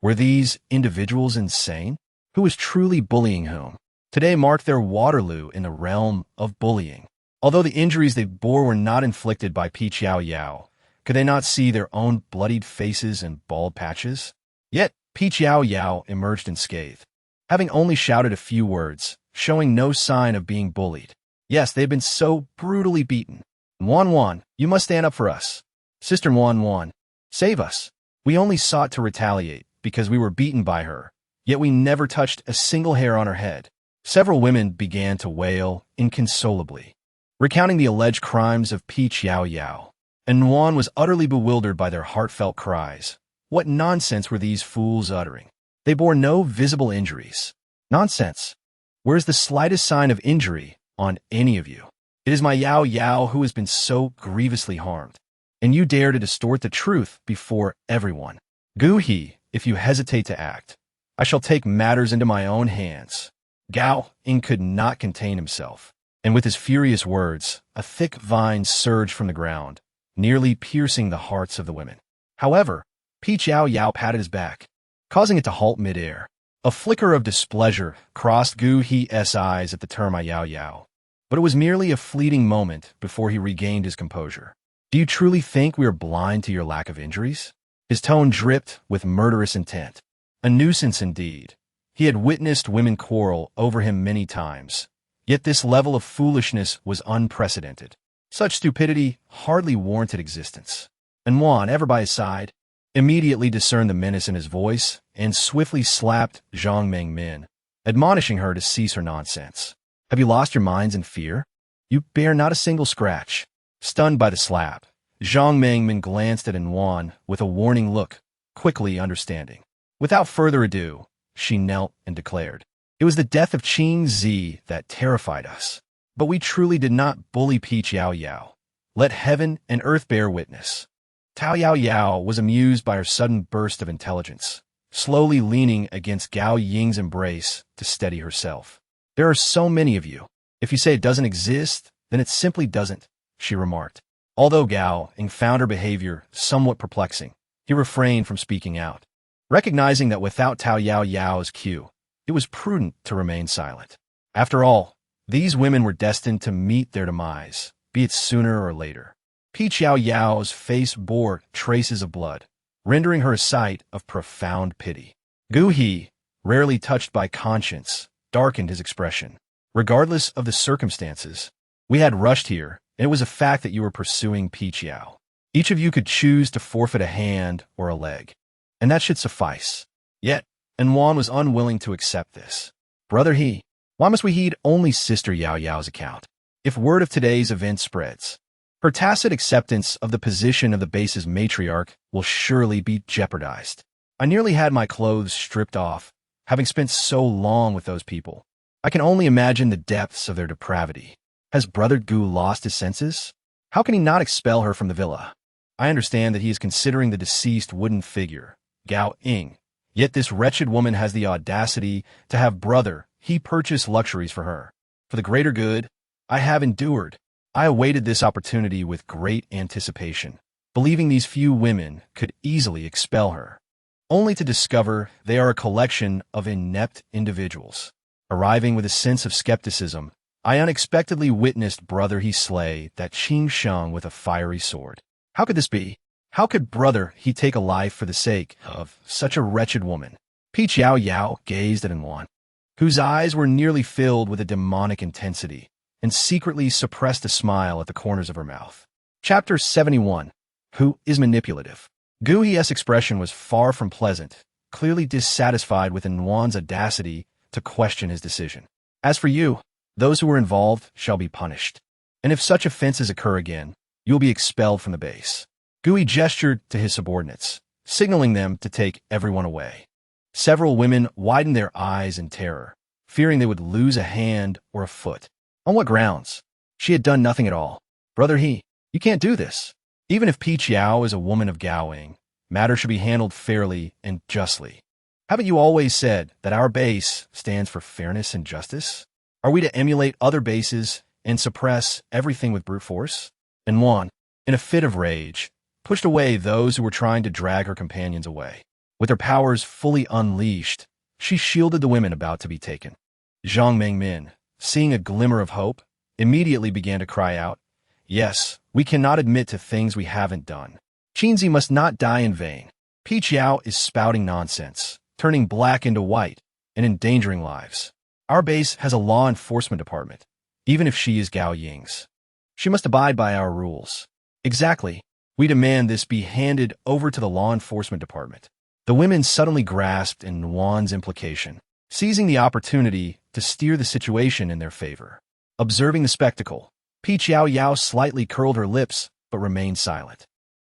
Were these individuals insane? Who was truly bullying whom? Today marked their Waterloo in the realm of bullying. Although the injuries they bore were not inflicted by Yao Yao, could they not see their own bloodied faces and bald patches? Yet Yao Yao emerged unscathed, having only shouted a few words, showing no sign of being bullied. Yes, they had been so brutally beaten. Nwan, you must stand up for us. Sister Nwan, save us. We only sought to retaliate because we were beaten by her, yet we never touched a single hair on her head. Several women began to wail inconsolably, recounting the alleged crimes of Yao Yao. And Nwan was utterly bewildered by their heartfelt cries. What nonsense were these fools uttering? They bore no visible injuries. Nonsense. Where's the slightest sign of injury on any of you? It is my Yao Yao who has been so grievously harmed, and you dare to distort the truth before everyone. Gu He, if you hesitate to act, I shall take matters into my own hands. Gao Ying could not contain himself, and with his furious words, a thick vine surged from the ground, nearly piercing the hearts of the women. However, Yao Yao patted his back, causing it to halt midair. A flicker of displeasure crossed Gu He's eyes at the term Yao Yao, but it was merely a fleeting moment before he regained his composure. Do you truly think we are blind to your lack of injuries? His tone dripped with murderous intent. A nuisance indeed. He had witnessed women quarrel over him many times, yet this level of foolishness was unprecedented. Such stupidity hardly warranted existence. And Nwan, ever by his side, immediately discerned the menace in his voice and swiftly slapped Zhang Mengmin, admonishing her to cease her nonsense. Have you lost your minds in fear? You bear not a single scratch. Stunned by the slap, Zhang Mengmin glanced at Nwan with a warning look, quickly understanding. Without further ado, she knelt and declared, "It was the death of Qing Zi that terrified us. But we truly did not bully Yao Yao. Let heaven and earth bear witness." Yao Yao was amused by her sudden burst of intelligence, slowly leaning against Gao Ying's embrace to steady herself. There are so many of you. If you say it doesn't exist, then it simply doesn't, she remarked. Although Gao Ying found her behavior somewhat perplexing, he refrained from speaking out, recognizing that without Yao Yao's cue, it was prudent to remain silent. After all, these women were destined to meet their demise, be it sooner or later. Yao Yao's face bore traces of blood, rendering her a sight of profound pity. Gu He, rarely touched by conscience, darkened his expression. Regardless of the circumstances, we had rushed here, and it was a fact that you were pursuing Yao. Each of you could choose to forfeit a hand or a leg, and that should suffice. Yet, Anwan was unwilling to accept this. Brother He, why must we heed only Sister Yao Yao's account? If word of today's event spreads, her tacit acceptance of the position of the base's matriarch will surely be jeopardized. I nearly had my clothes stripped off, having spent so long with those people. I can only imagine the depths of their depravity. Has Brother Gu lost his senses? How can he not expel her from the villa? I understand that he is considering the deceased wooden figure, Gao Ying. Yet this wretched woman has the audacity to have Brother He purchase luxuries for her. For the greater good, I have endured. I awaited this opportunity with great anticipation, believing these few women could easily expel her, only to discover they are a collection of inept individuals. Arriving with a sense of skepticism, I unexpectedly witnessed Brother He slay that Qing Sheng with a fiery sword. How could this be? How could Brother He take a life for the sake of such a wretched woman? Yao Yao gazed at Anwan, whose eyes were nearly filled with a demonic intensity, and secretly suppressed a smile at the corners of her mouth. Chapter 71. Who is manipulative? Gu He's expression was far from pleasant, clearly dissatisfied with Anwan's audacity to question his decision. As for you, those who were involved shall be punished. And if such offenses occur again, you will be expelled from the base. Gu He gestured to his subordinates, signaling them to take everyone away. Several women widened their eyes in terror, fearing they would lose a hand or a foot. On what grounds? She had done nothing at all. Brother He, you can't do this. Even if Yao is a woman of Gao Ying, matters should be handled fairly and justly. Haven't you always said that our base stands for fairness and justice? Are we to emulate other bases and suppress everything with brute force? Anwan, in a fit of rage, pushed away those who were trying to drag her companions away. With her powers fully unleashed, she shielded the women about to be taken. Zhang Mengmin, seeing a glimmer of hope, immediately began to cry out, "Yes, we cannot admit to things we haven't done. Qinzi must not die in vain. Yao is spouting nonsense, turning black into white, and endangering lives. Our base has a law enforcement department, even if she is Gao Ying's. She must abide by our rules." Exactly. We demand this be handed over to the law enforcement department. The women suddenly grasped Anwan's implication, seizing the opportunity to steer the situation in their favor. Observing the spectacle, Yao Yao slightly curled her lips but remained silent.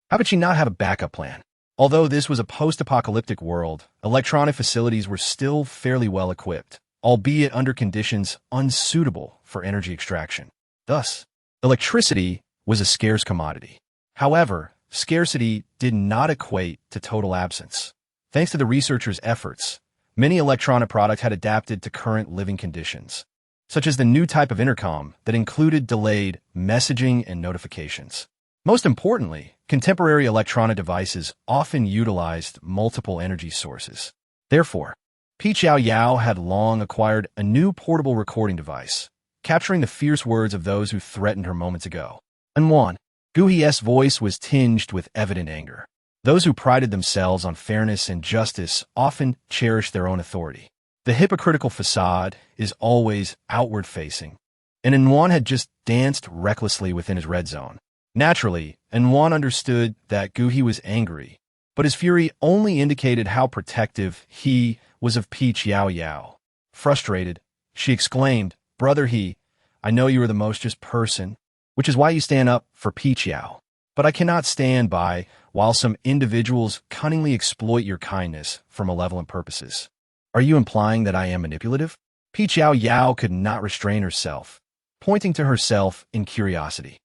How could she not have a backup plan? Although this was a post-apocalyptic world, electronic facilities were still fairly well equipped, albeit under conditions unsuitable for energy extraction. Thus, electricity was a scarce commodity. However, scarcity did not equate to total absence. Thanks to the researchers' efforts, many electronic products had adapted to current living conditions, such as the new type of intercom that included delayed messaging and notifications. Most importantly, contemporary electronic devices often utilized multiple energy sources. Therefore, Yao Yao had long acquired a new portable recording device, capturing the fierce words of those who threatened her moments ago. Anwan, Gu He's voice was tinged with evident anger. Those who prided themselves on fairness and justice often cherished their own authority. The hypocritical facade is always outward-facing, and Anwan had just danced recklessly within his red zone. Naturally, Anwan understood that Gu He was angry, but his fury only indicated how protective he was of Yao Yao. Frustrated, she exclaimed, "Brother He, I know you are the most just person, which is why you stand up for Yao. But I cannot stand by while some individuals cunningly exploit your kindness for malevolent purposes. Are you implying that I am manipulative?" Yao Yao could not restrain herself, pointing to herself in curiosity.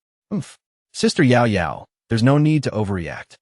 Sister Yao Yao, there's no need to overreact.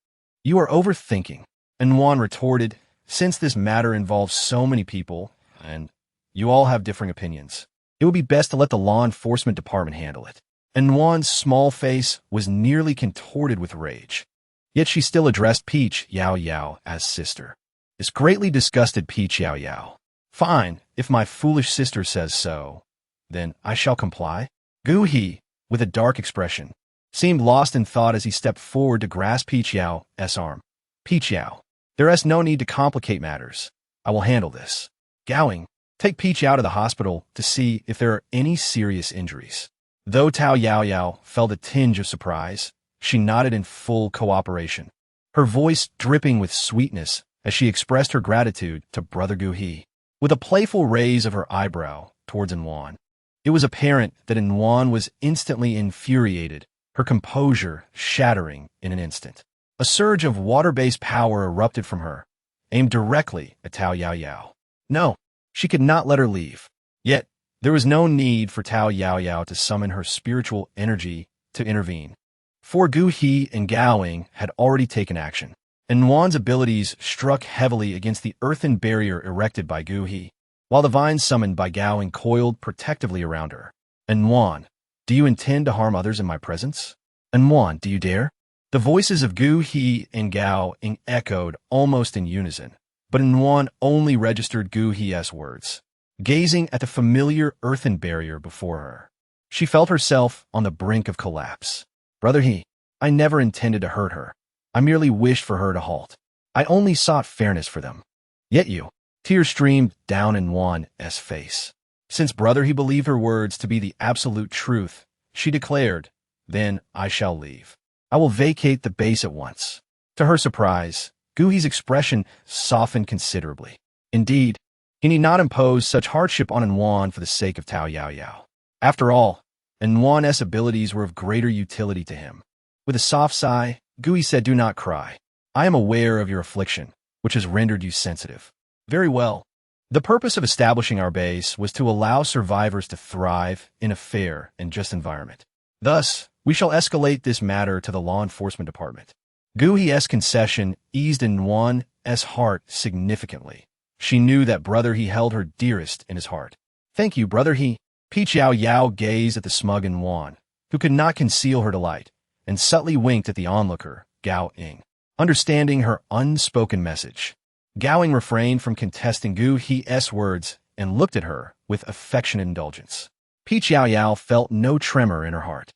You are overthinking. And Juan retorted, since this matter involves so many people, and you all have differing opinions, it would be best to let the law enforcement department handle it. And Juan's small face was nearly contorted with rage. Yet she still addressed Peach Yao Yao as sister. This greatly disgusted Peach Yao Yao. Fine, if my foolish sister says so, then I shall comply. Gu He, with a dark expression, seemed lost in thought as he stepped forward to grasp Peach Yao's arm. Peach Yao, there is no need to complicate matters. I will handle this. Gowing, take Peach Yao to the hospital to see if there are any serious injuries. Though Yao Yao felt a tinge of surprise, she nodded in full cooperation, her voice dripping with sweetness as she expressed her gratitude to Brother Gu He. With a playful raise of her eyebrow towards Yuan, it was apparent that Yuan was instantly infuriated, her composure shattering in an instant. A surge of water-based power erupted from her, aimed directly at Yao Yao. No, she could not let her leave. Yet, there was no need for Yao Yao to summon her spiritual energy to intervene. For Gu He and Gowing had already taken action, and Yuan's abilities struck heavily against the earthen barrier erected by Gu He, while the vines summoned by Gowing coiled protectively around her. And Yuan, do you intend to harm others in my presence? And Yuan, do you dare? The voices of Gu He and Gowing echoed almost in unison, but Yuan only registered Gu He's words. Gazing at the familiar earthen barrier before her, she felt herself on the brink of collapse. Brother He, I never intended to hurt her. I merely wished for her to halt. I only sought fairness for them. Yet you. Tears streamed down Yuan's face. Since Brother He believed her words to be the absolute truth, she declared, then I shall leave. I will vacate the base at once. To her surprise, Gu He's expression softened considerably. Indeed, he need not impose such hardship on Yuan for the sake of Yao Yao. After all, Yuan's abilities were of greater utility to him. With a soft sigh, Gu He said, do not cry. I am aware of your affliction, which has rendered you sensitive. Very well. The purpose of establishing our base was to allow survivors to thrive in a fair and just environment. Thus, we shall escalate this matter to the law enforcement department. Gu He's concession eased Yuan's heart significantly. She knew that Brother He held her dearest in his heart. Thank you, Brother He. Peach Yao Yao gazed at the smug Yuan, who could not conceal her delight, and subtly winked at the onlooker, Gowing. Understanding her unspoken message, Gowing refrained from contesting Gu He's words and looked at her with affectionate indulgence. Peach Yao Yao felt no tremor in her heart.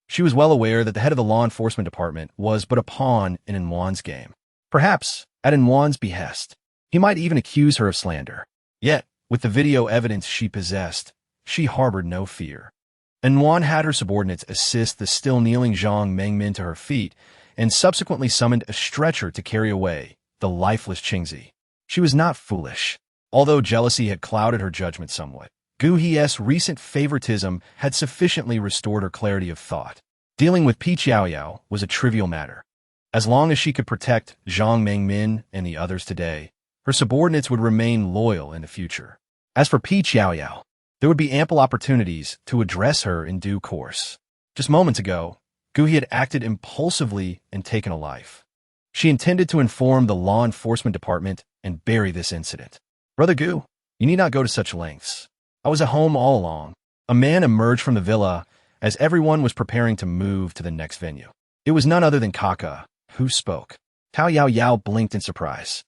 She was well aware that the head of the law enforcement department was but a pawn in Yuan's game. Perhaps, at Yuan's behest, he might even accuse her of slander. Yet, with the video evidence she possessed, she harbored no fear. Yuan had her subordinates assist the still kneeling Zhang Mengmin to her feet and subsequently summoned a stretcher to carry away the lifeless Qingzi. She was not foolish. Although jealousy had clouded her judgment somewhat, Gu He's recent favoritism had sufficiently restored her clarity of thought. Dealing with Peach Yao Yao was a trivial matter. As long as she could protect Zhang Mengmin and the others today, her subordinates would remain loyal in the future. As for Peach Yao Yao, there would be ample opportunities to address her in due course. Just moments ago, Gu He had acted impulsively and taken a life. She intended to inform the law enforcement department and bury this incident. Brother Gu, you need not go to such lengths. I was at home all along. A man emerged from the villa as everyone was preparing to move to the next venue. It was none other than Kaka, who spoke. Yao Yao blinked in surprise.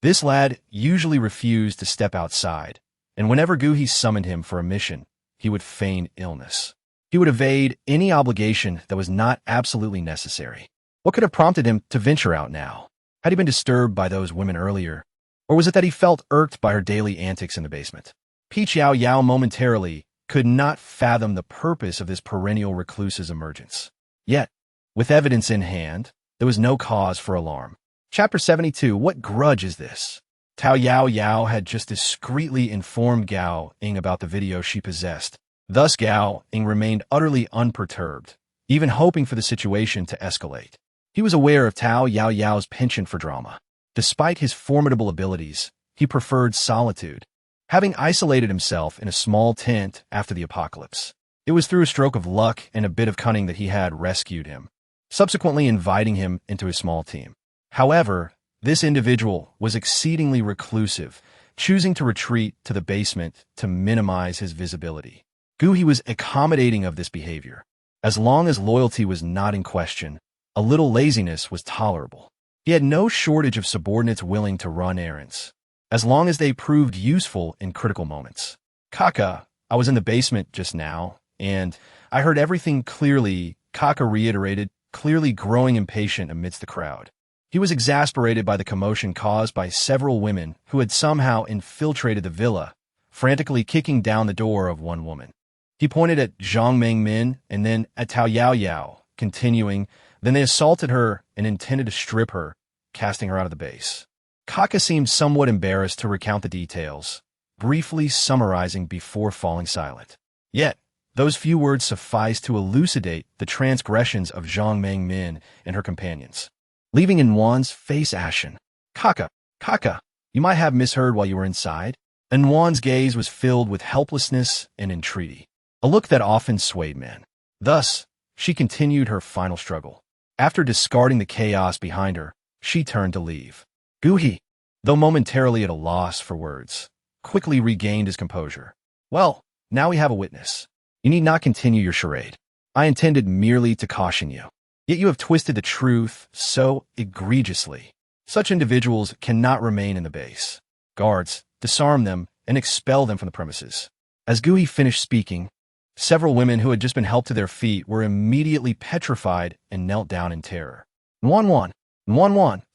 This lad usually refused to step outside, and whenever Gu He summoned him for a mission, he would feign illness. He would evade any obligation that was not absolutely necessary. What could have prompted him to venture out now? Had he been disturbed by those women earlier? Or was it that he felt irked by her daily antics in the basement? Peach Yao Yao momentarily could not fathom the purpose of this perennial recluse's emergence. Yet, with evidence in hand, there was no cause for alarm. Chapter 72, What grudge is this? Yao Yao had just discreetly informed Gowing about the video she possessed. Thus Gowing remained utterly unperturbed, even hoping for the situation to escalate. He was aware of Yao Yao's penchant for drama. Despite his formidable abilities, he preferred solitude, having isolated himself in a small tent after the apocalypse. It was through a stroke of luck and a bit of cunning that he had rescued him, subsequently inviting him into his small team. However, this individual was exceedingly reclusive, choosing to retreat to the basement to minimize his visibility. Gu He was accommodating of this behavior. As long as loyalty was not in question, a little laziness was tolerable. He had no shortage of subordinates willing to run errands, as long as they proved useful in critical moments. Kaka, I was in the basement just now, and I heard everything clearly, Kaka reiterated, clearly growing impatient amidst the crowd. He was exasperated by the commotion caused by several women who had somehow infiltrated the villa, frantically kicking down the door of one woman. He pointed at Zhang Mengmin and then at Yao Yao, continuing, then they assaulted her and intended to strip her, casting her out of the base. Kaka seemed somewhat embarrassed to recount the details, briefly summarizing before falling silent. Yet, those few words sufficed to elucidate the transgressions of Zhang Mengmin and her companions, leaving Nwan's face ashen. Kaka, you might have misheard while you were inside. Nwan's gaze was filled with helplessness and entreaty, a look that often swayed men. Thus, she continued her final struggle. After discarding the chaos behind her, she turned to leave. Gu He, though momentarily at a loss for words, quickly regained his composure. Well, now we have a witness. You need not continue your charade. I intended merely to caution you. Yet you have twisted the truth so egregiously. Such individuals cannot remain in the base. Guards, disarm them and expel them from the premises. As Gu He finished speaking, several women who had just been helped to their feet were immediately petrified and knelt down in terror. Nwan,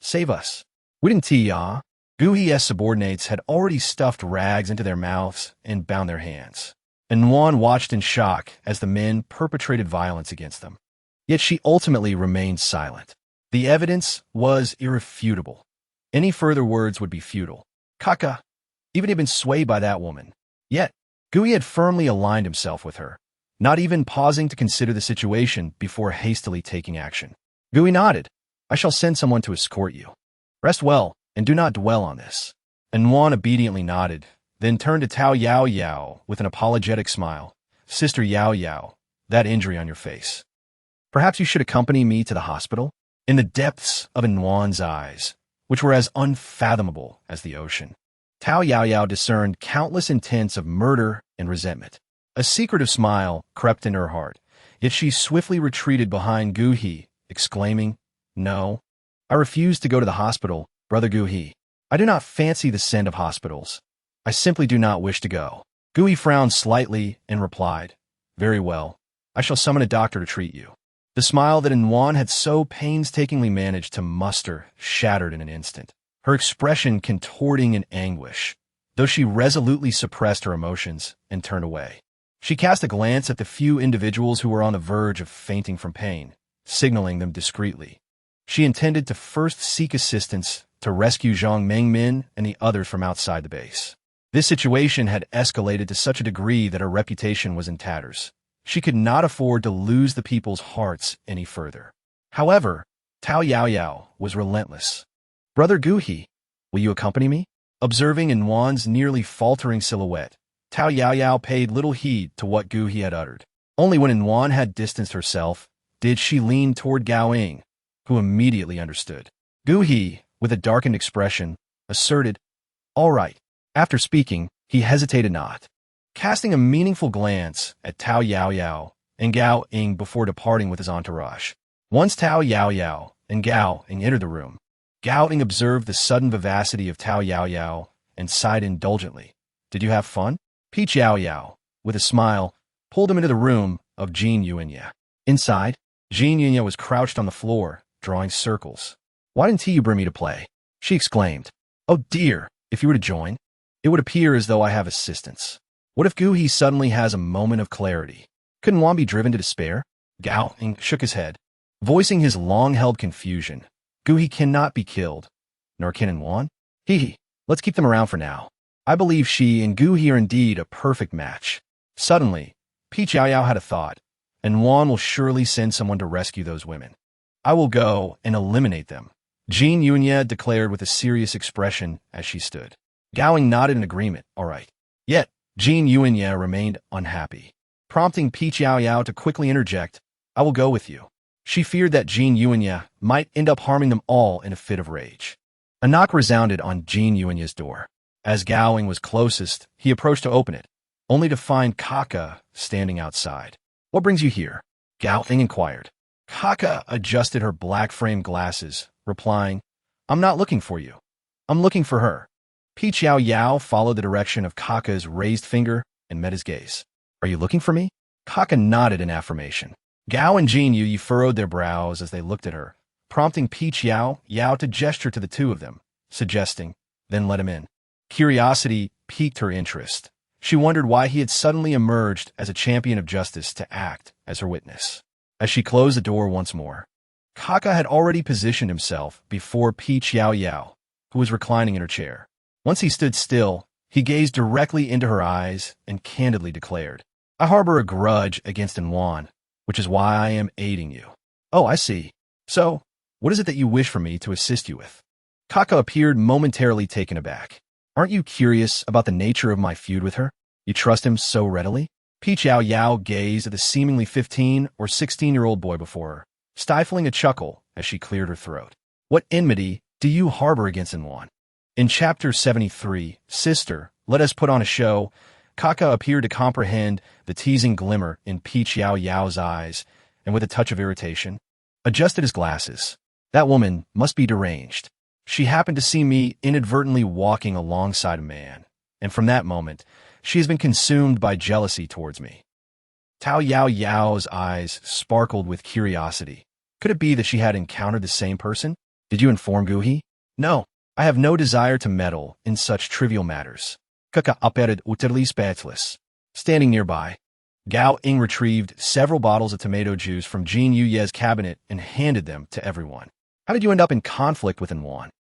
save us. We didn't ya. Gu He's subordinates had already stuffed rags into their mouths and bound their hands. And Nwan watched in shock as the men perpetrated violence against them. Yet she ultimately remained silent. The evidence was irrefutable. Any further words would be futile. Kaka, even he had been swayed by that woman. Yet, Gu He had firmly aligned himself with her, not even pausing to consider the situation before hastily taking action. Gu He nodded. I shall send someone to escort you. Rest well, and do not dwell on this. And Nwan obediently nodded, then turned to Yao Yao with an apologetic smile. Sister Yao Yao, that injury on your face. Perhaps you should accompany me to the hospital? In the depths of Nwan's eyes, which were as unfathomable as the ocean, Yao Yao discerned countless intents of murder and resentment. A secretive smile crept into her heart, yet she swiftly retreated behind Gu He, exclaiming, No, I refuse to go to the hospital, Brother Gu He. I do not fancy the scent of hospitals. I simply do not wish to go. Gu He frowned slightly and replied, Very well, I shall summon a doctor to treat you. The smile that Nwan had so painstakingly managed to muster shattered in an instant, her expression contorting in anguish, though she resolutely suppressed her emotions and turned away. She cast a glance at the few individuals who were on the verge of fainting from pain, signaling them discreetly. She intended to first seek assistance to rescue Zhang Mengmin and the others from outside the base. This situation had escalated to such a degree that her reputation was in tatters. She could not afford to lose the people's hearts any further. However, Yao Yao was relentless. Brother Gu He, will you accompany me? Observing Nwan's nearly faltering silhouette, Yao Yao paid little heed to what Gu He had uttered. Only when Nwan had distanced herself did she lean toward Gao Ying, who immediately understood. Gu He, with a darkened expression, asserted, All right. After speaking, he hesitated not, casting a meaningful glance at Yao Yao and Gao Ying before departing with his entourage. Once Yao Yao and Gao Ying entered the room, Gao Ying observed the sudden vivacity of Yao Yao and sighed indulgently. Did you have fun? Peach Yao Yao, with a smile, pulled him into the room of Jean Yuanya. Inside, Jean Yuanya was crouched on the floor, drawing circles. Why didn't you bring me to play? She exclaimed. Oh dear, if you were to join, it would appear as though I have assistance. What if Gu He suddenly has a moment of clarity? Couldn't Nwan be driven to despair? Gao Ying shook his head, voicing his long-held confusion. Gu He cannot be killed, nor can Nwan. Let's keep them around for now. I believe she and Gu He are indeed a perfect match. Suddenly, Peach Yao had a thought, and Nwan will surely send someone to rescue those women. I will go and eliminate them, Jean Yuanya declared with a serious expression as she stood. Gao Ying nodded in agreement, all right. Yet, Jean Yuanya remained unhappy, prompting Peach Yao to quickly interject, I will go with you. She feared that Jin Yuanya might end up harming them all in a fit of rage. A knock resounded on Jin Yuanya's door. As Gao Ying was closest, he approached to open it, only to find Kaka standing outside. "What brings you here?" Gao Ying inquired. Kaka adjusted her black-framed glasses, replying, "I'm not looking for you. I'm looking for her." Peach Yao Yao followed the direction of Kaka's raised finger and met his gaze. "Are you looking for me?" Kaka nodded in affirmation. Gao and Jin Yu furrowed their brows as they looked at her, prompting Peach Yao Yao to gesture to the two of them, suggesting, "Then let him in." Curiosity piqued her interest. She wondered why he had suddenly emerged as a champion of justice to act as her witness. As she closed the door once more, Kaka had already positioned himself before Peach Yao Yao, who was reclining in her chair. Once he stood still, he gazed directly into her eyes and candidly declared, "I harbor a grudge against Anwan, which is why I am aiding you." "Oh, I see. So, what is it that you wish for me to assist you with?" Kaka appeared momentarily taken aback. "Aren't you curious about the nature of my feud with her? You trust him so readily?" Peach Yao Yao gazed at the seemingly 15 or 16-year-old boy before her, stifling a chuckle as she cleared her throat. "What enmity do you harbor against Anwan?" In Chapter 73, Sister, Let Us Put on a Show, Kaka appeared to comprehend the teasing glimmer in Peach Yao Yao's eyes, and with a touch of irritation, adjusted his glasses. "That woman must be deranged. She happened to see me inadvertently walking alongside a man, and from that moment, she has been consumed by jealousy towards me." Tao Yao Yao's eyes sparkled with curiosity. Could it be that she had encountered the same person? "Did you inform Guhi?" "No, I have no desire to meddle in such trivial matters." Kaka appeared utterly speechless. Standing nearby, Gao Ying retrieved several bottles of tomato juice from Jin Yuye's cabinet and handed them to everyone. "How did you end up in conflict with Anwan?"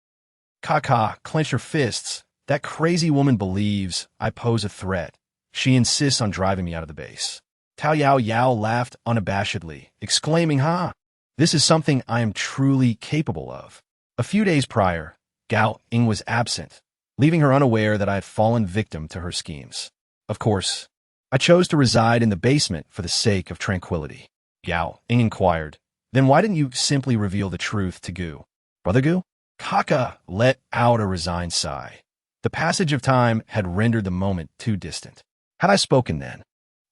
Kaka clenched her fists. "That crazy woman believes I pose a threat. She insists on driving me out of the base." Tao Yao Yao laughed unabashedly, exclaiming, "Ha! This is something I am truly capable of." A few days prior, Gao Ying was absent, leaving her unaware that I had fallen victim to her schemes. Of course, I chose to reside in the basement for the sake of tranquility. Gao Ying inquired, "Then why didn't you simply reveal the truth to Gu?" "Brother Gu?" Kaka let out a resigned sigh. The passage of time had rendered the moment too distant. Had I spoken then,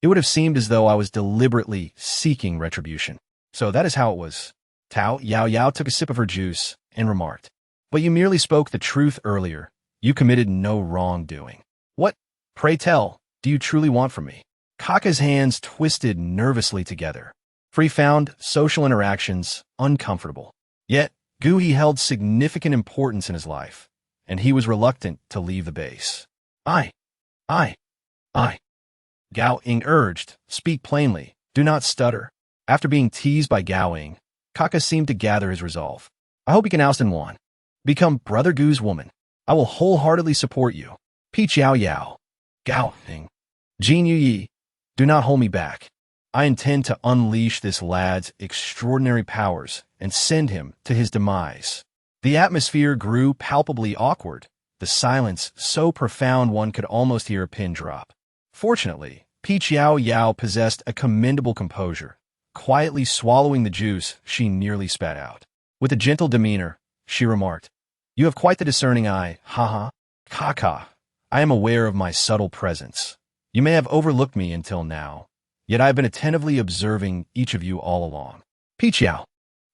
it would have seemed as though I was deliberately seeking retribution. So that is how it was. Tao Yao Yao took a sip of her juice and remarked, "But you merely spoke the truth earlier. You committed no wrongdoing. What, pray tell, do you truly want from me?" Kaka's hands twisted nervously together, for he found social interactions uncomfortable. Yet, Guhi held significant importance in his life, and he was reluctant to leave the base. I. Gao Ying urged, "Speak plainly. Do not stutter." After being teased by Gao Ying, Kaka seemed to gather his resolve. "I hope you can oust Anwan. Become Brother Gu's woman. I will wholeheartedly support you." Peach Yao Yao. Gao Ying. Jin Yu, do not hold me back. I intend to unleash this lad's extraordinary powers and send him to his demise. The atmosphere grew palpably awkward, the silence so profound one could almost hear a pin drop. Fortunately, Peach Yao Yao possessed a commendable composure. Quietly swallowing the juice, she nearly spat out. With a gentle demeanor, she remarked, "You have quite the discerning eye, haha. Kaka, I am aware of my subtle presence. You may have overlooked me until now, yet I have been attentively observing each of you all along. Peach Yao,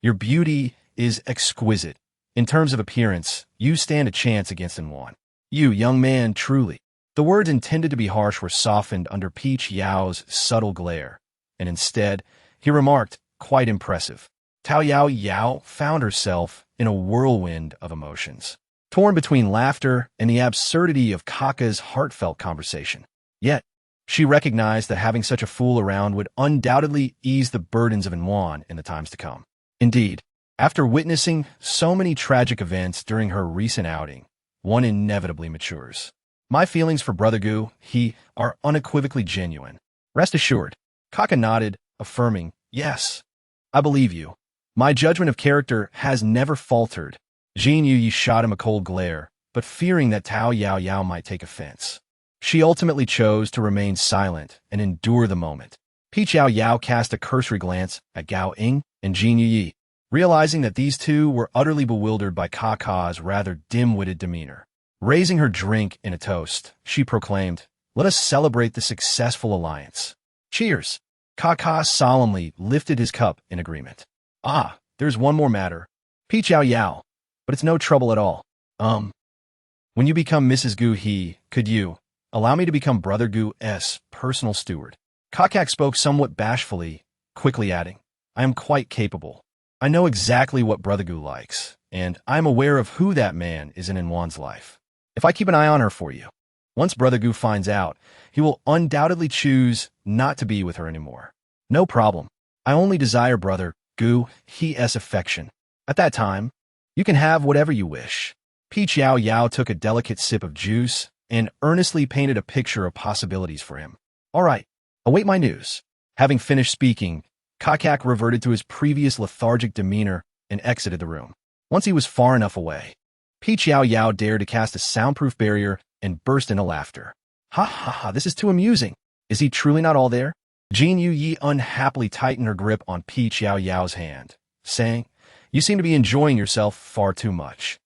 your beauty is exquisite. In terms of appearance, you stand a chance against Anwan. You, young man, truly." The words intended to be harsh were softened under Peach Yao's subtle glare, and instead, he remarked, quite impressive. Tao Yao Yao found herself in a whirlwind of emotions, torn between laughter and the absurdity of Kaka's heartfelt conversation. Yet, she recognized that having such a fool around would undoubtedly ease the burdens of Anwan in the times to come. Indeed, after witnessing so many tragic events during her recent outing, one inevitably matures. My feelings for Brother Gu, are unequivocally genuine. Rest assured. Kaka nodded, affirming, "Yes, I believe you. My judgment of character has never faltered." Jin Yu shot him a cold glare, but fearing that Tao Yao Yao might take offense, she ultimately chose to remain silent and endure the moment. Peach Yao Yao cast a cursory glance at Gao Ying and Jin Yi, realizing that these two were utterly bewildered by Kaka's rather dim-witted demeanor. Raising her drink in a toast, she proclaimed, "Let us celebrate the successful alliance. Cheers!" Kaka solemnly lifted his cup in agreement. "Ah, there's one more matter. Peach Yao Yao, but it's no trouble at all. When you become Mrs. Gu He, could you allow me to become Brother Gu's personal steward?" Kakak spoke somewhat bashfully, quickly adding, "I am quite capable. I know exactly what Brother Gu likes, and I am aware of who that man is in Wan's life. If I keep an eye on her for you, once Brother Gu finds out, he will undoubtedly choose not to be with her anymore. No problem. I only desire Brother Gu He's affection. At that time, you can have whatever you wish." Peach Yao Yao took a delicate sip of juice and earnestly painted a picture of possibilities for him. "All right, await my news." Having finished speaking, Kakak reverted to his previous lethargic demeanor and exited the room. Once he was far enough away, Peach Yao Yao dared to cast a soundproof barrier and burst into laughter. "Ha ha ha, this is too amusing. Is he truly not all there?" Jin Yi unhappily tightened her grip on Peach Yao Yao's hand, saying, "You seem to be enjoying yourself far too much."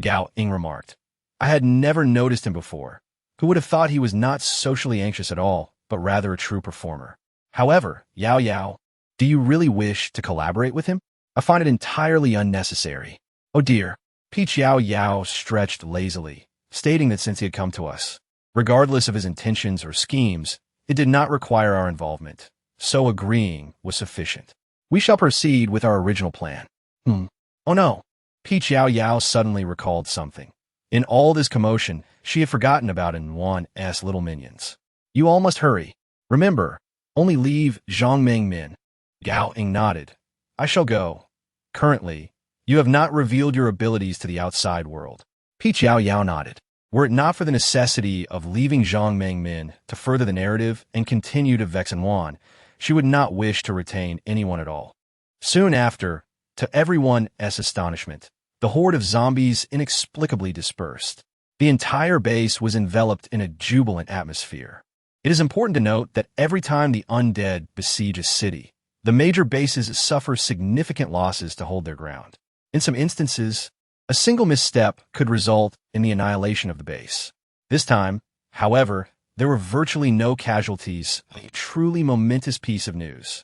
Gao Ying remarked, "I had never noticed him before. Who would have thought he was not socially anxious at all, but rather a true performer? However, Yao Yao, do you really wish to collaborate with him? I find it entirely unnecessary." "Oh dear." Peach Yao Yao stretched lazily, stating that since he had come to us, regardless of his intentions or schemes, it did not require our involvement, so agreeing was sufficient. "We shall proceed with our original plan." Oh no. Peach Yao Yao suddenly recalled something. In all this commotion, she had forgotten about Wan's little minions. "You all must hurry. Remember, only leave Zhongmeng Min." Gao Ying nodded. "I shall go. Currently, you have not revealed your abilities to the outside world." Peach Yao Yao nodded. Were it not for the necessity of leaving Zhongmeng Min to further the narrative and continue to vex Wan, she would not wish to retain anyone at all. Soon after, to everyone's astonishment, the horde of zombies inexplicably dispersed. The entire base was enveloped in a jubilant atmosphere. It is important to note that every time the undead besiege a city, the major bases suffer significant losses to hold their ground. In some instances, a single misstep could result in the annihilation of the base. This time, however, there were virtually no casualties, a truly momentous piece of news.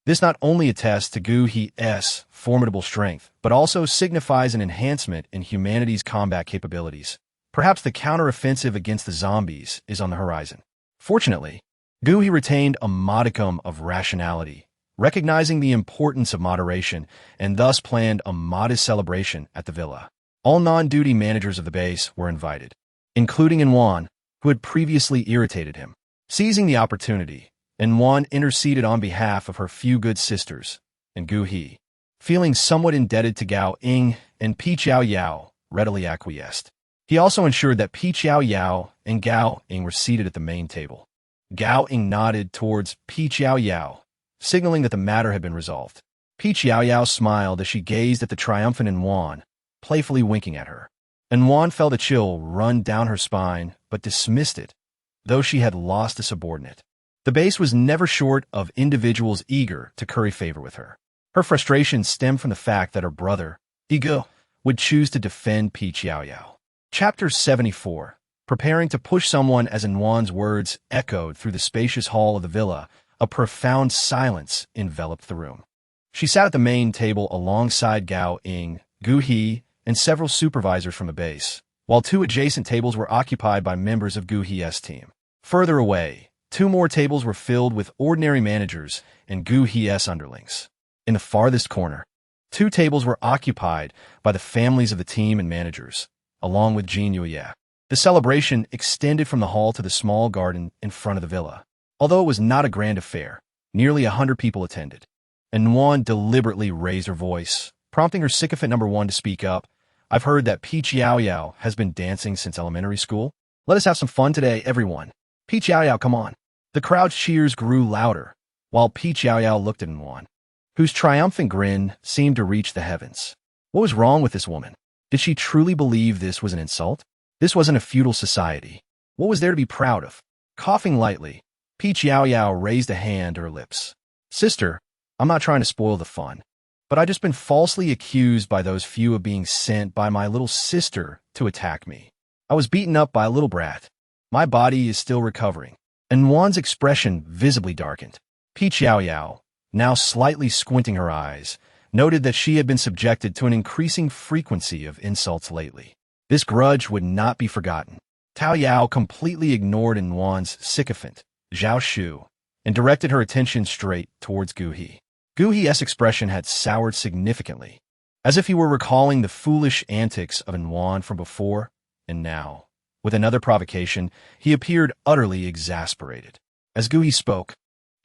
This not only attests to Gu He's formidable strength, but also signifies an enhancement in humanity's combat capabilities. Perhaps the counteroffensive against the zombies is on the horizon. Fortunately, Gu He retained a modicum of rationality, recognizing the importance of moderation, and thus planned a modest celebration at the villa. All non-duty managers of the base were invited, including Wan, who had previously irritated him. Seizing the opportunity, Wan interceded on behalf of her few good sisters, and Gu He, feeling somewhat indebted to Gao Ying and Peach Yao Yao, readily acquiesced. He also ensured that Peach Yao Yao and Gao Ying were seated at the main table. Gao Ying nodded towards Peach Yao Yao, signaling that the matter had been resolved. Peach Yao Yao smiled as she gazed at the triumphant Wan, playfully winking at her. Wan felt a chill run down her spine, but dismissed it, though she had lost a subordinate. The base was never short of individuals eager to curry favor with her. Her frustration stemmed from the fact that her brother, Ego, would choose to defend Peach Yao Yao. Chapter 74. Preparing to push someone. As Wan's words echoed through the spacious hall of the villa, a profound silence enveloped the room. She sat at the main table alongside Gao Ying, Gu He, and several supervisors from the base, while two adjacent tables were occupied by members of Gu He's team. Further away, two more tables were filled with ordinary managers and Gu He's underlings. In the farthest corner, two tables were occupied by the families of the team and managers, along with Jin Yi. The celebration extended from the hall to the small garden in front of the villa. Although it was not a grand affair, nearly 100 people attended. Wan deliberately raised her voice, prompting her sycophant number 1 to speak up. "I've heard that Peach Yao Yao has been dancing since elementary school. Let us have some fun today, everyone. Peach Yao Yao, come on." The crowd's cheers grew louder, while Peach Yao Yao looked at Wan, whose triumphant grin seemed to reach the heavens. What was wrong with this woman? Did she truly believe this was an insult? This wasn't a feudal society. What was there to be proud of? Coughing lightly, Peach Yao Yao raised a hand to her lips. "Sister, I'm not trying to spoil the fun. but I just been falsely accused by those few of being sent by my little sister to attack me. I was beaten up by a little brat. My body is still recovering." And Juan's expression visibly darkened. Peach Yao Yao, now slightly squinting her eyes, noted that she had been subjected to an increasing frequency of insults lately. This grudge would not be forgotten. Tao Yao completely ignored Juan's sycophant, Zhao Shu, and directed her attention straight towards Gu He. Gu He's expression had soured significantly, as if he were recalling the foolish antics of Juan from before, and now, with another provocation, he appeared utterly exasperated. As Gu He spoke,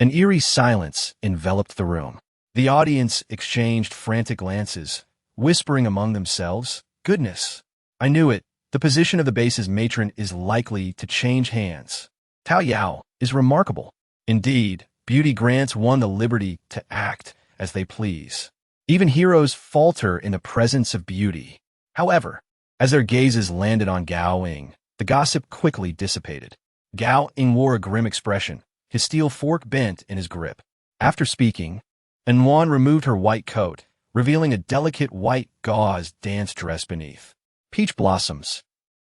an eerie silence enveloped the room. The audience exchanged frantic glances, whispering among themselves, "Goodness, I knew it. The position of the base's matron is likely to change hands. Tao Yao is remarkable. Indeed, beauty grants one the liberty to act as they please. Even heroes falter in the presence of beauty." However, as their gazes landed on Gao Ying, the gossip quickly dissipated. Gao Ying wore a grim expression, his steel fork bent in his grip. After speaking, Juan removed her white coat, revealing a delicate white gauze dance dress beneath. "Peach blossoms.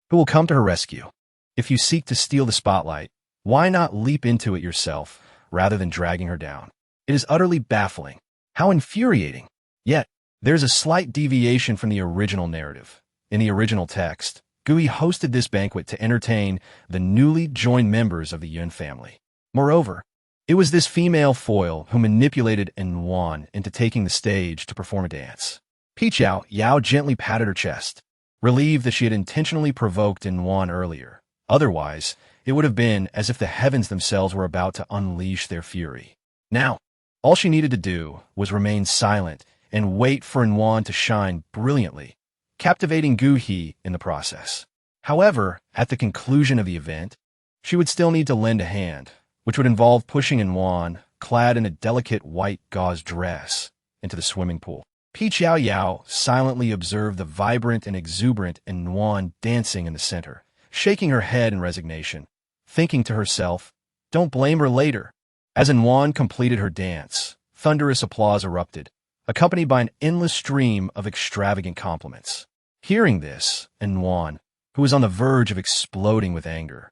Who will come to her rescue? If you seek to steal the spotlight, why not leap into it yourself rather than dragging her down? It is utterly baffling. How infuriating. Yet, there's a slight deviation from the original narrative. In the original text, Gui hosted this banquet to entertain the newly joined members of the Yun family. Moreover, it was this female foil who manipulated Juan into taking the stage to perform a dance. Peach Yao Yao gently patted her chest, relieved that she had intentionally provoked Juan earlier. Otherwise, it would have been as if the heavens themselves were about to unleash their fury. Now, all she needed to do was remain silent and wait for Juan to shine brilliantly, captivating Gu He in the process. However, at the conclusion of the event, she would still need to lend a hand, which would involve pushing Juan, clad in a delicate white gauze dress, into the swimming pool. Peach Yao Yao silently observed the vibrant and exuberant Juan dancing in the center, shaking her head in resignation, thinking to herself, "Don't blame her later." As Juan completed her dance, thunderous applause erupted, accompanied by an endless stream of extravagant compliments. Hearing this, Juan, who was on the verge of exploding with anger,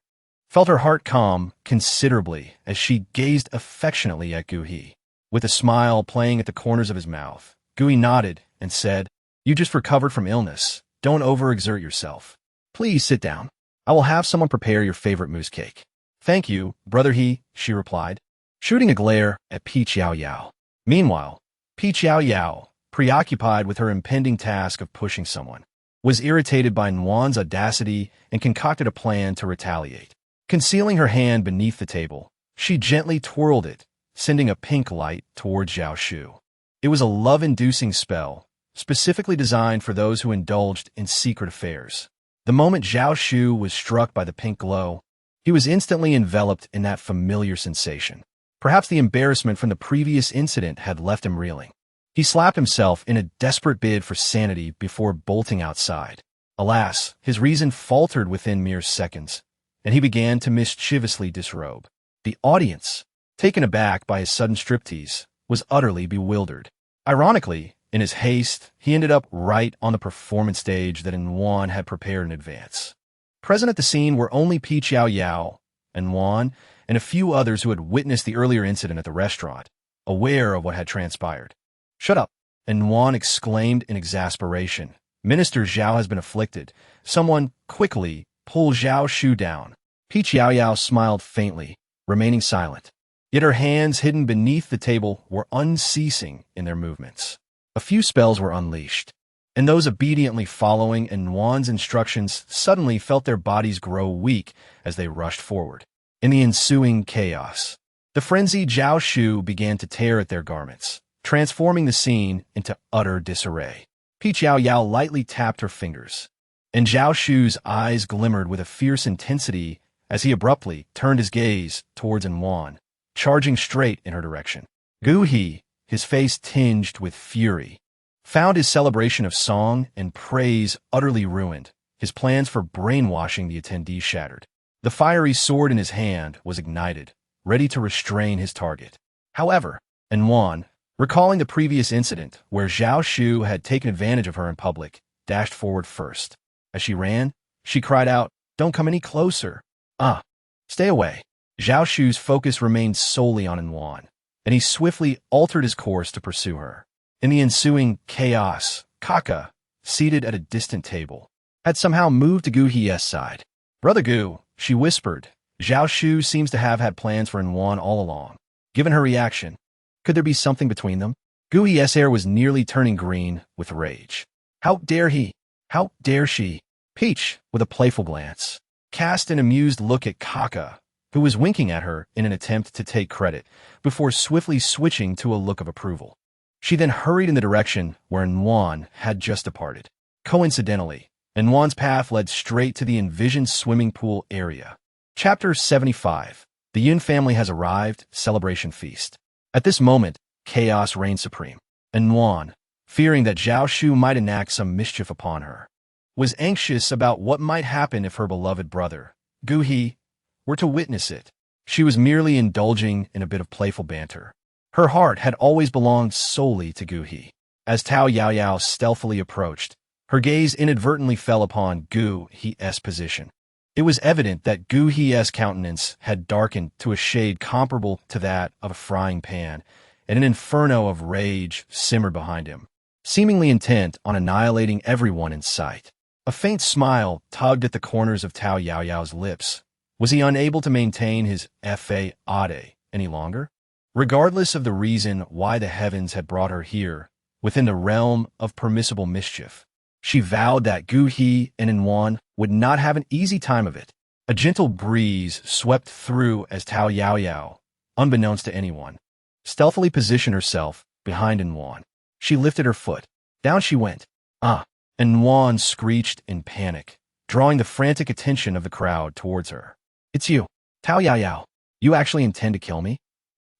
felt her heart calm considerably as she gazed affectionately at Gu He. With a smile playing at the corners of his mouth, Gu He nodded and said, "You just recovered from illness. Don't overexert yourself. Please sit down. I will have someone prepare your favorite mousse cake." "Thank you, Brother He," she replied, shooting a glare at Peach Yao Yao. Meanwhile, Peach Yao Yao, preoccupied with her impending task of pushing someone, was irritated by Juan's audacity and concocted a plan to retaliate. Concealing her hand beneath the table, she gently twirled it, sending a pink light towards Zhao Shu. It was a love-inducing spell, specifically designed for those who indulged in secret affairs. The moment Zhao Shu was struck by the pink glow, he was instantly enveloped in that familiar sensation. Perhaps the embarrassment from the previous incident had left him reeling. He slapped himself in a desperate bid for sanity before bolting outside. Alas, his reason faltered within mere seconds, and he began to mischievously disrobe. The audience, taken aback by his sudden striptease, was utterly bewildered. Ironically, in his haste, he ended up right on the performance stage that Juan had prepared in advance. Present at the scene were only Peach Yao Yao, Juan, and a few others who had witnessed the earlier incident at the restaurant, aware of what had transpired. "Shut up," Juan exclaimed in exasperation. "Minister Zhao has been afflicted. Someone, quickly, pull Zhao Shu down." Peach Yao Yao smiled faintly, remaining silent. Yet her hands hidden beneath the table were unceasing in their movements. A few spells were unleashed, and those obediently following Juan's instructions suddenly felt their bodies grow weak as they rushed forward. In the ensuing chaos, the frenzied Zhao Shu began to tear at their garments, transforming the scene into utter disarray. Peach Yao Yao lightly tapped her fingers, and Zhao Shu's eyes glimmered with a fierce intensity as he abruptly turned his gaze towards Juan, charging straight in her direction. Gu He, his face tinged with fury, found his celebration of song and praise utterly ruined, his plans for brainwashing the attendees shattered. The fiery sword in his hand was ignited, ready to restrain his target. However, Juan, recalling the previous incident where Zhao Shu had taken advantage of her in public, dashed forward first. As she ran, she cried out, "Don't come any closer. Ah, stay away." Zhao Shu's focus remained solely on Yuan, and he swiftly altered his course to pursue her. In the ensuing chaos, Kaka, seated at a distant table, had somehow moved to Gu He's side. "Brother Gu," she whispered, "Zhao Shu seems to have had plans for Yuan all along." Given her reaction, could there be something between them? Gu He's hair was nearly turning green with rage. "How dare he? How dare she?" Peach, with a playful glance, cast an amused look at Kaka, who was winking at her in an attempt to take credit, before swiftly switching to a look of approval. She then hurried in the direction where Yuan had just departed. Coincidentally, Yuan's path led straight to the envisioned swimming pool area. Chapter 75. The Yun family has arrived, celebration feast. At this moment, chaos reigned supreme. Yuan, fearing that Zhao Shu might enact some mischief upon her, was anxious about what might happen if her beloved brother, Gu He, were to witness it. She was merely indulging in a bit of playful banter. Her heart had always belonged solely to Gu He. As Yao Yao stealthily approached, her gaze inadvertently fell upon Gu He's position. It was evident that Gu He's countenance had darkened to a shade comparable to that of a frying pan, and an inferno of rage simmered behind him, seemingly intent on annihilating everyone in sight. A faint smile tugged at the corners of Yao Yao's lips. Was he unable to maintain his fa ade any longer? Regardless of the reason why the heavens had brought her here, within the realm of permissible mischief, she vowed that Gu He and Yuan would not have an easy time of it. A gentle breeze swept through as Yao Yao, unbeknownst to anyone, stealthily positioned herself behind Yuan. She lifted her foot. Down she went. "Ah!" And Yuan screeched in panic, drawing the frantic attention of the crowd towards her. "It's you, Yao Yao. You actually intend to kill me?"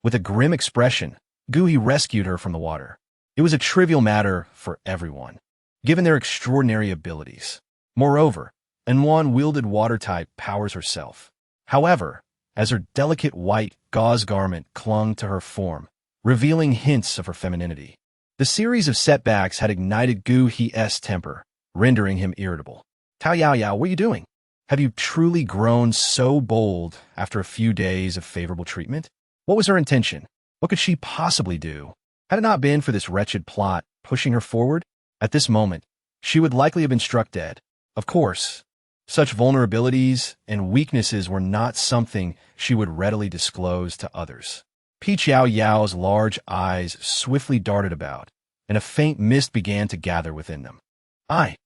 With a grim expression, Gu He rescued her from the water. It was a trivial matter for everyone, given their extraordinary abilities. Moreover, Yuan wielded water-type powers herself. However, as her delicate white gauze garment clung to her form, revealing hints of her femininity, the series of setbacks had ignited Gu He's temper, rendering him irritable. "Yao Yao, what are you doing? Have you truly grown so bold after a few days of favorable treatment?" What was her intention? What could she possibly do? Had it not been for this wretched plot pushing her forward, at this moment, she would likely have been struck dead. Of course, such vulnerabilities and weaknesses were not something she would readily disclose to others. Peach Yao Yao's large eyes swiftly darted about, and a faint mist began to gather within them. I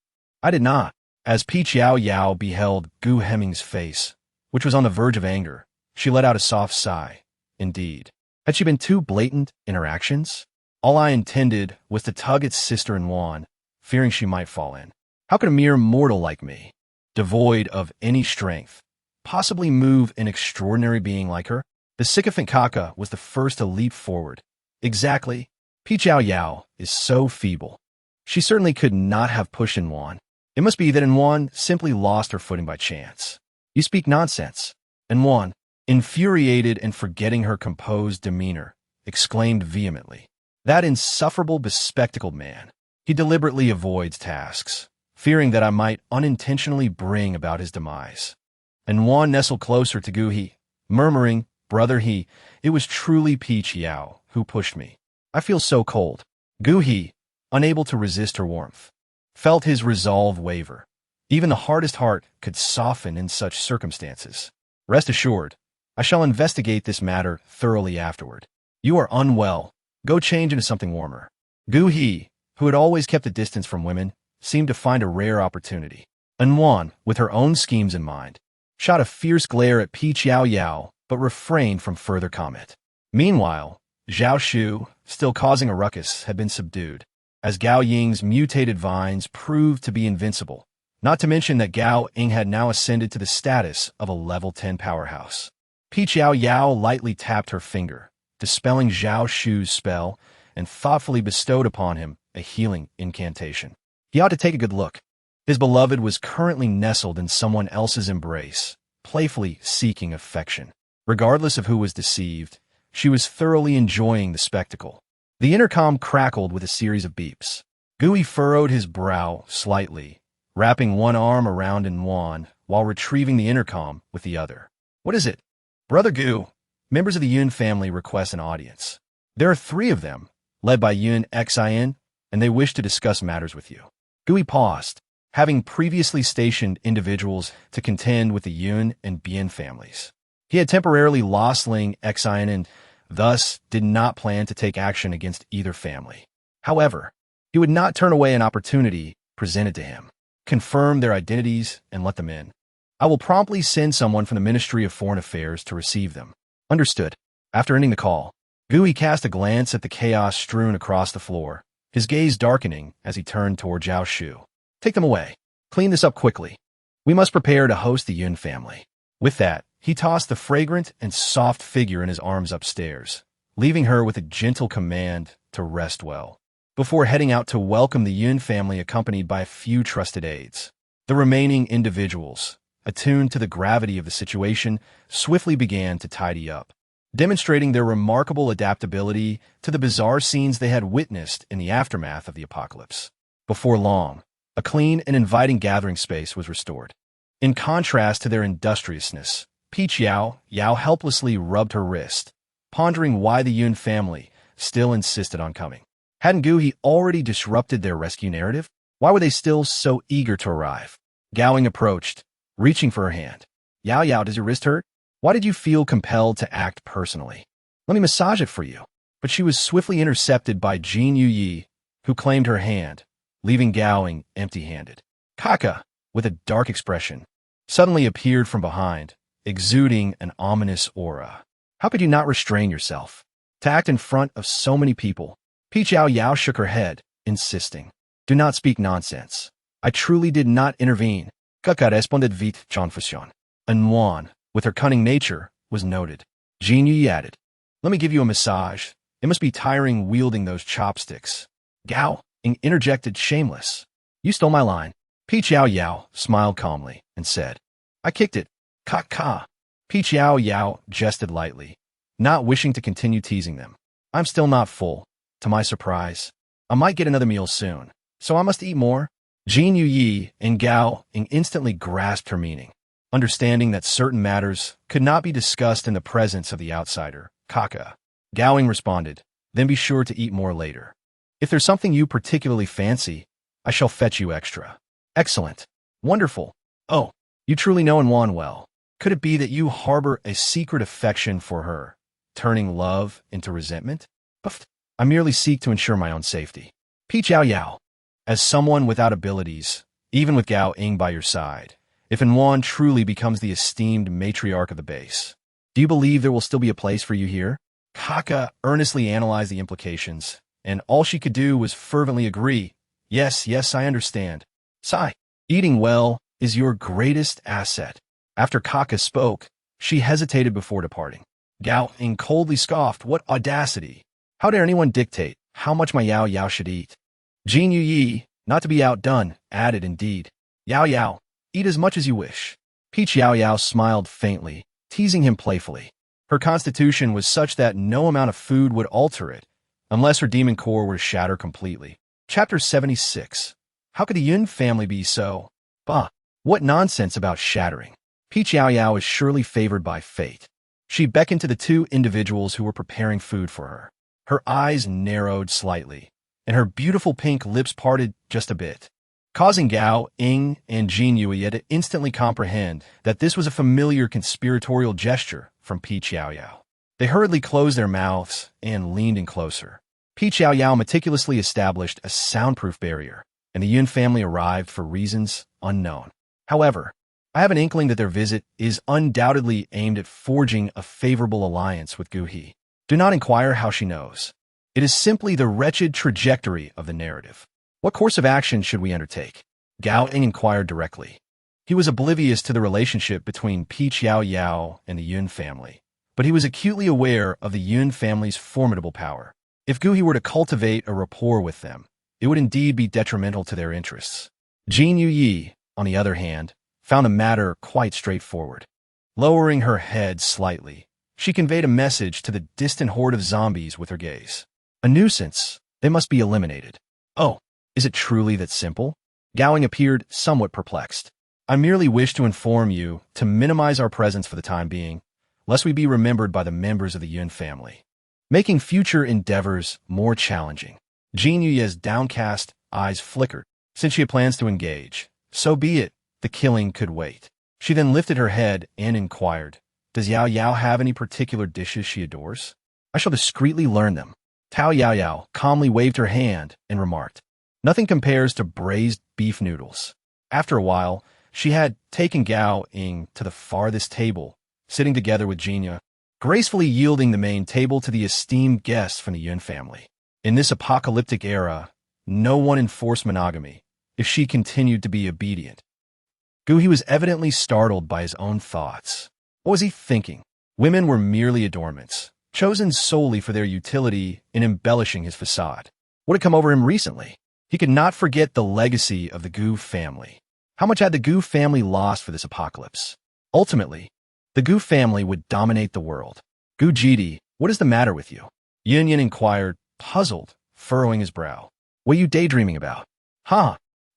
did not." As Peach Yao Yao beheld Gu Hemming's face, which was on the verge of anger, she let out a soft sigh. Indeed, had she been too blatant in her actions? All I intended was to tug its sister Yuan, fearing she might fall in. How could a mere mortal like me, devoid of any strength, possibly move an extraordinary being like her? The sycophant Kaka was the first to leap forward. Exactly. Peach Yao Yao is so feeble. She certainly could not have pushed Yuan. It must be that Yuan simply lost her footing by chance. "You speak nonsense." Yuan, infuriated and forgetting her composed demeanor, exclaimed vehemently. "That insufferable bespectacled man. He deliberately avoids tasks, fearing that I might unintentionally bring about his demise." Yuan nestled closer to Gu He, murmuring, "Brother He, it was truly Peach Yao who pushed me. I feel so cold." Gu He, unable to resist her warmth, felt his resolve waver. Even the hardest heart could soften in such circumstances. "Rest assured, I shall investigate this matter thoroughly afterward. You are unwell. Go change into something warmer." Gu He, who had always kept a distance from women, seemed to find a rare opportunity. Yuan, with her own schemes in mind, shot a fierce glare at Peach Yao Yao, but refrained from further comment. Meanwhile, Zhao Shu, still causing a ruckus, had been subdued, as Gao Ying's mutated vines proved to be invincible, not to mention that Gao Ying had now ascended to the status of a level 10 powerhouse. Peach Yao Yao lightly tapped her finger, dispelling Zhao Shu's spell, and thoughtfully bestowed upon him a healing incantation. He ought to take a good look. His beloved was currently nestled in someone else's embrace, playfully seeking affection. Regardless of who was deceived, she was thoroughly enjoying the spectacle. The intercom crackled with a series of beeps. Gui furrowed his brow slightly, wrapping one arm around Yuan while retrieving the intercom with the other. What is it? Brother Gu, members of the Yun family request an audience. There are 3 of them, led by Yun Xin, and they wish to discuss matters with you. Gui paused, having previously stationed individuals to contend with the Yun and Bien families. He had temporarily lost Ling Xin and thus did not plan to take action against either family. However, he would not turn away an opportunity presented to him. Confirm their identities and let them in. I will promptly send someone from the Ministry of Foreign Affairs to receive them. Understood. After ending the call, Gui cast a glance at the chaos strewn across the floor, his gaze darkening as he turned toward Zhao Shu. Take them away. Clean this up quickly. We must prepare to host the Yun family. With that, he tossed the fragrant and soft figure in his arms upstairs, leaving her with a gentle command to rest well, before heading out to welcome the Yun family accompanied by a few trusted aides. The remaining individuals, attuned to the gravity of the situation, swiftly began to tidy up, demonstrating their remarkable adaptability to the bizarre scenes they had witnessed in the aftermath of the apocalypse. Before long, a clean and inviting gathering space was restored. In contrast to their industriousness, Yao Yao helplessly rubbed her wrist, pondering why the Yun family still insisted on coming. Hadn't Gui already disrupted their rescue narrative? Why were they still so eager to arrive? Gowing approached, reaching for her hand. Yao Yao, does your wrist hurt? Why did you feel compelled to act personally? Let me massage it for you. But she was swiftly intercepted by Jin Yuyi, who claimed her hand, leaving Gowing empty-handed. Kaka, with a dark expression, suddenly appeared from behind, exuding an ominous aura. How could you not restrain yourself? To act in front of so many people? Yao Yao shook her head, insisting. Do not speak nonsense. I truly did not intervene. Kaka responded vite confusion. Yuan, with her cunning nature, was noted. Jin Yi added, let me give you a massage. It must be tiring wielding those chopsticks. Gao interjected, shameless. You stole my line. Yao Yao smiled calmly and said, I kicked it. Ka. Yao Yao jested lightly, not wishing to continue teasing them. I'm still not full. To my surprise, I might get another meal soon, so I must eat more. Jin Yuyi and Gao instantly grasped her meaning, understanding that certain matters could not be discussed in the presence of the outsider, Kaka. Gowing responded, then be sure to eat more later. If there's something you particularly fancy, I shall fetch you extra. Excellent. Wonderful. Oh, you truly know Yuan well. Could it be that you harbor a secret affection for her, turning love into resentment? But I merely seek to ensure my own safety. Yao Yao, as someone without abilities, even with Gao Ying by your side, if Yuan truly becomes the esteemed matriarch of the base, do you believe there will still be a place for you here? Kaka earnestly analyzed the implications, and all she could do was fervently agree. Yes, I understand. Sigh. Eating well is your greatest asset. After Kaka spoke, she hesitated before departing. Gao Ying coldly scoffed, what audacity! How dare anyone dictate how much my Yao Yao should eat? Jin Yuyi, not to be outdone, added indeed. Yao Yao, eat as much as you wish. Yao Yao smiled faintly, teasing him playfully. Her constitution was such that no amount of food would alter it, unless her demon core were to shatter completely. Chapter 76. How could the Yun family be so? Bah, what nonsense about shattering. Yao Yao is surely favored by fate. She beckoned to the 2 individuals who were preparing food for her. Her eyes narrowed slightly, and her beautiful pink lips parted just a bit, causing Gao Ying and Jin Yuyi to instantly comprehend that this was a familiar conspiratorial gesture from Yao Yao. They hurriedly closed their mouths and leaned in closer. Yao Yao meticulously established a soundproof barrier, and the Yun family arrived for reasons unknown. However, I have an inkling that their visit is undoubtedly aimed at forging a favorable alliance with Guhi. Do not inquire how she knows. It is simply the wretched trajectory of the narrative. What course of action should we undertake? Gao Ying inquired directly. He was oblivious to the relationship between Yao Yao and the Yun family, but he was acutely aware of the Yun family's formidable power. If Guhi were to cultivate a rapport with them, it would indeed be detrimental to their interests. Jin Yuyi, on the other hand, found the matter quite straightforward. Lowering her head slightly, she conveyed a message to the distant horde of zombies with her gaze. A nuisance. They must be eliminated. Oh, is it truly that simple? Gowing appeared somewhat perplexed. I merely wish to inform you to minimize our presence for the time being, lest we be remembered by the members of the Yun family, making future endeavors more challenging. Jin Yuye's downcast eyes flickered. Since she had plans to engage, so be it. The killing could wait. She then lifted her head and inquired, does Yao Yao have any particular dishes she adores? I shall discreetly learn them. Yao Yao calmly waved her hand and remarked, nothing compares to braised beef noodles. After a while, she had taken Gao Ying to the farthest table, sitting together with Jinya, gracefully yielding the main table to the esteemed guests from the Yun family. In this apocalyptic era, no one enforced monogamy if she continued to be obedient. Gu He was evidently startled by his own thoughts. What was he thinking? Women were merely adornments, chosen solely for their utility in embellishing his facade. What had come over him recently? He could not forget the legacy of the Gu family. How much had the Gu family lost for this apocalypse? Ultimately, the Gu family would dominate the world. Gu Jidi, what is the matter with you? Yin Yin inquired, puzzled, furrowing his brow. What are you daydreaming about? I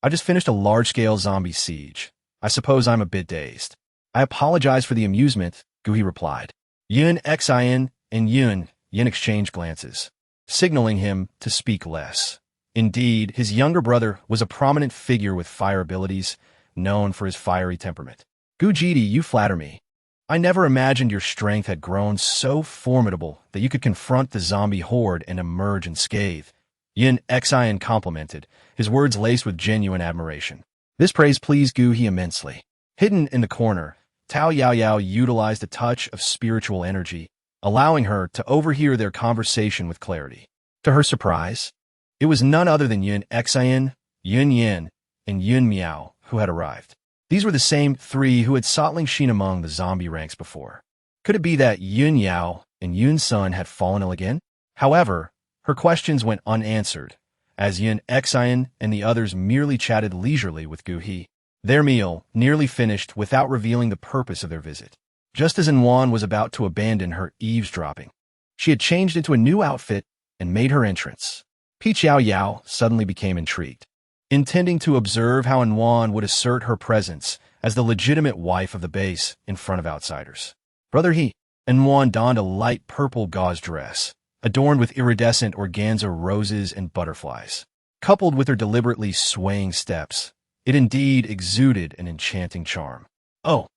just finished a large-scale zombie siege. I suppose I'm a bit dazed. I apologize for the amusement, Gu He replied. Yun Xin and Yin exchanged glances, signaling him to speak less. Indeed, his younger brother was a prominent figure with fire abilities, known for his fiery temperament. Gu Jidi, you flatter me. I never imagined your strength had grown so formidable that you could confront the zombie horde and emerge unscathed. Yin Xin complimented, his words laced with genuine admiration. This praise pleased Gu He immensely. Hidden in the corner, Yao Yao utilized a touch of spiritual energy, allowing her to overhear their conversation with clarity. To her surprise, it was none other than Yin Xin, Yun Yin, and Yun Miao who had arrived. These were the same three who had sought Ling Xin among the zombie ranks before. Could it be that Yun Yao and Yun Sun had fallen ill again? However, her questions went unanswered, as Yin Xin and the others merely chatted leisurely with Gu He. Their meal nearly finished without revealing the purpose of their visit. Just as Wan was about to abandon her eavesdropping, she had changed into a new outfit and made her entrance. Yao Yao suddenly became intrigued, intending to observe how Wan would assert her presence as the legitimate wife of the base in front of outsiders. Brother He, Wan donned a light purple gauze dress, adorned with iridescent organza roses and butterflies. Coupled with her deliberately swaying steps, it indeed exuded an enchanting charm. Oh,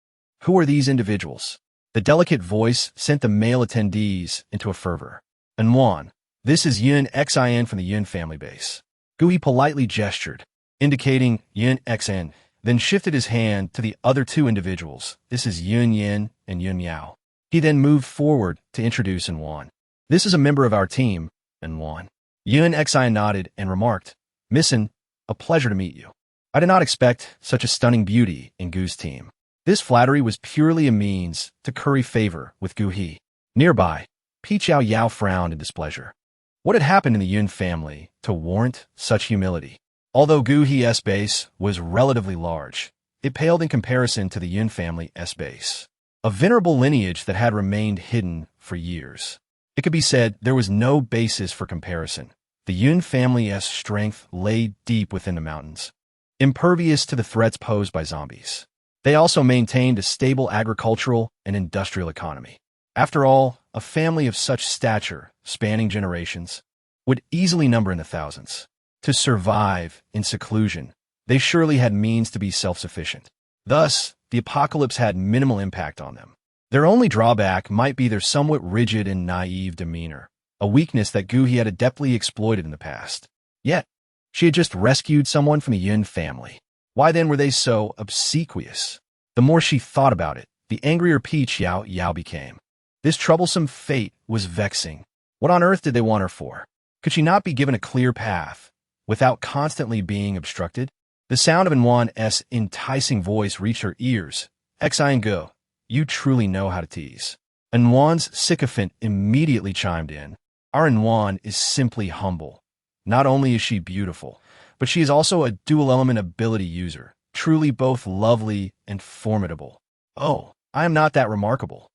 who are these individuals? The delicate voice sent the male attendees into a fervor. Wan, this is Yin Xin from the Yin family base. Gu He politely gestured, indicating Yin Xin, then shifted his hand to the other two individuals. This is Yun Yin and Yun Miao. He then moved forward to introduce Wan. This is a member of our team, Wan. Yun Xin nodded and remarked, Missin, a pleasure to meet you. I did not expect such a stunning beauty in Gu's team. This flattery was purely a means to curry favor with Gu He. Nearby, Yao Yao frowned in displeasure. What had happened in the Yun family to warrant such humility? Although Gu He's base was relatively large, it paled in comparison to the Yun family's base, a venerable lineage that had remained hidden for years. It could be said there was no basis for comparison. The Yun family's strength lay deep within the mountains, impervious to the threats posed by zombies. They also maintained a stable agricultural and industrial economy. After all, a family of such stature, spanning generations, would easily number in the thousands. To survive in seclusion, they surely had means to be self-sufficient. Thus, the apocalypse had minimal impact on them. Their only drawback might be their somewhat rigid and naive demeanor, a weakness that Gu He had adeptly exploited in the past. Yet, she had just rescued someone from the Yun family. Why then were they so obsequious? The more she thought about it, the angrier Yao Yao became. This troublesome fate was vexing. What on earth did they want her for? Could she not be given a clear path, without constantly being obstructed? The sound of Wan's enticing voice reached her ears. Xin Go, you truly know how to tease. Wan's sycophant immediately chimed in. Our Wan is simply humble. Not only is she beautiful, but she is also a dual-element ability user, truly both lovely and formidable. Oh, I am not that remarkable.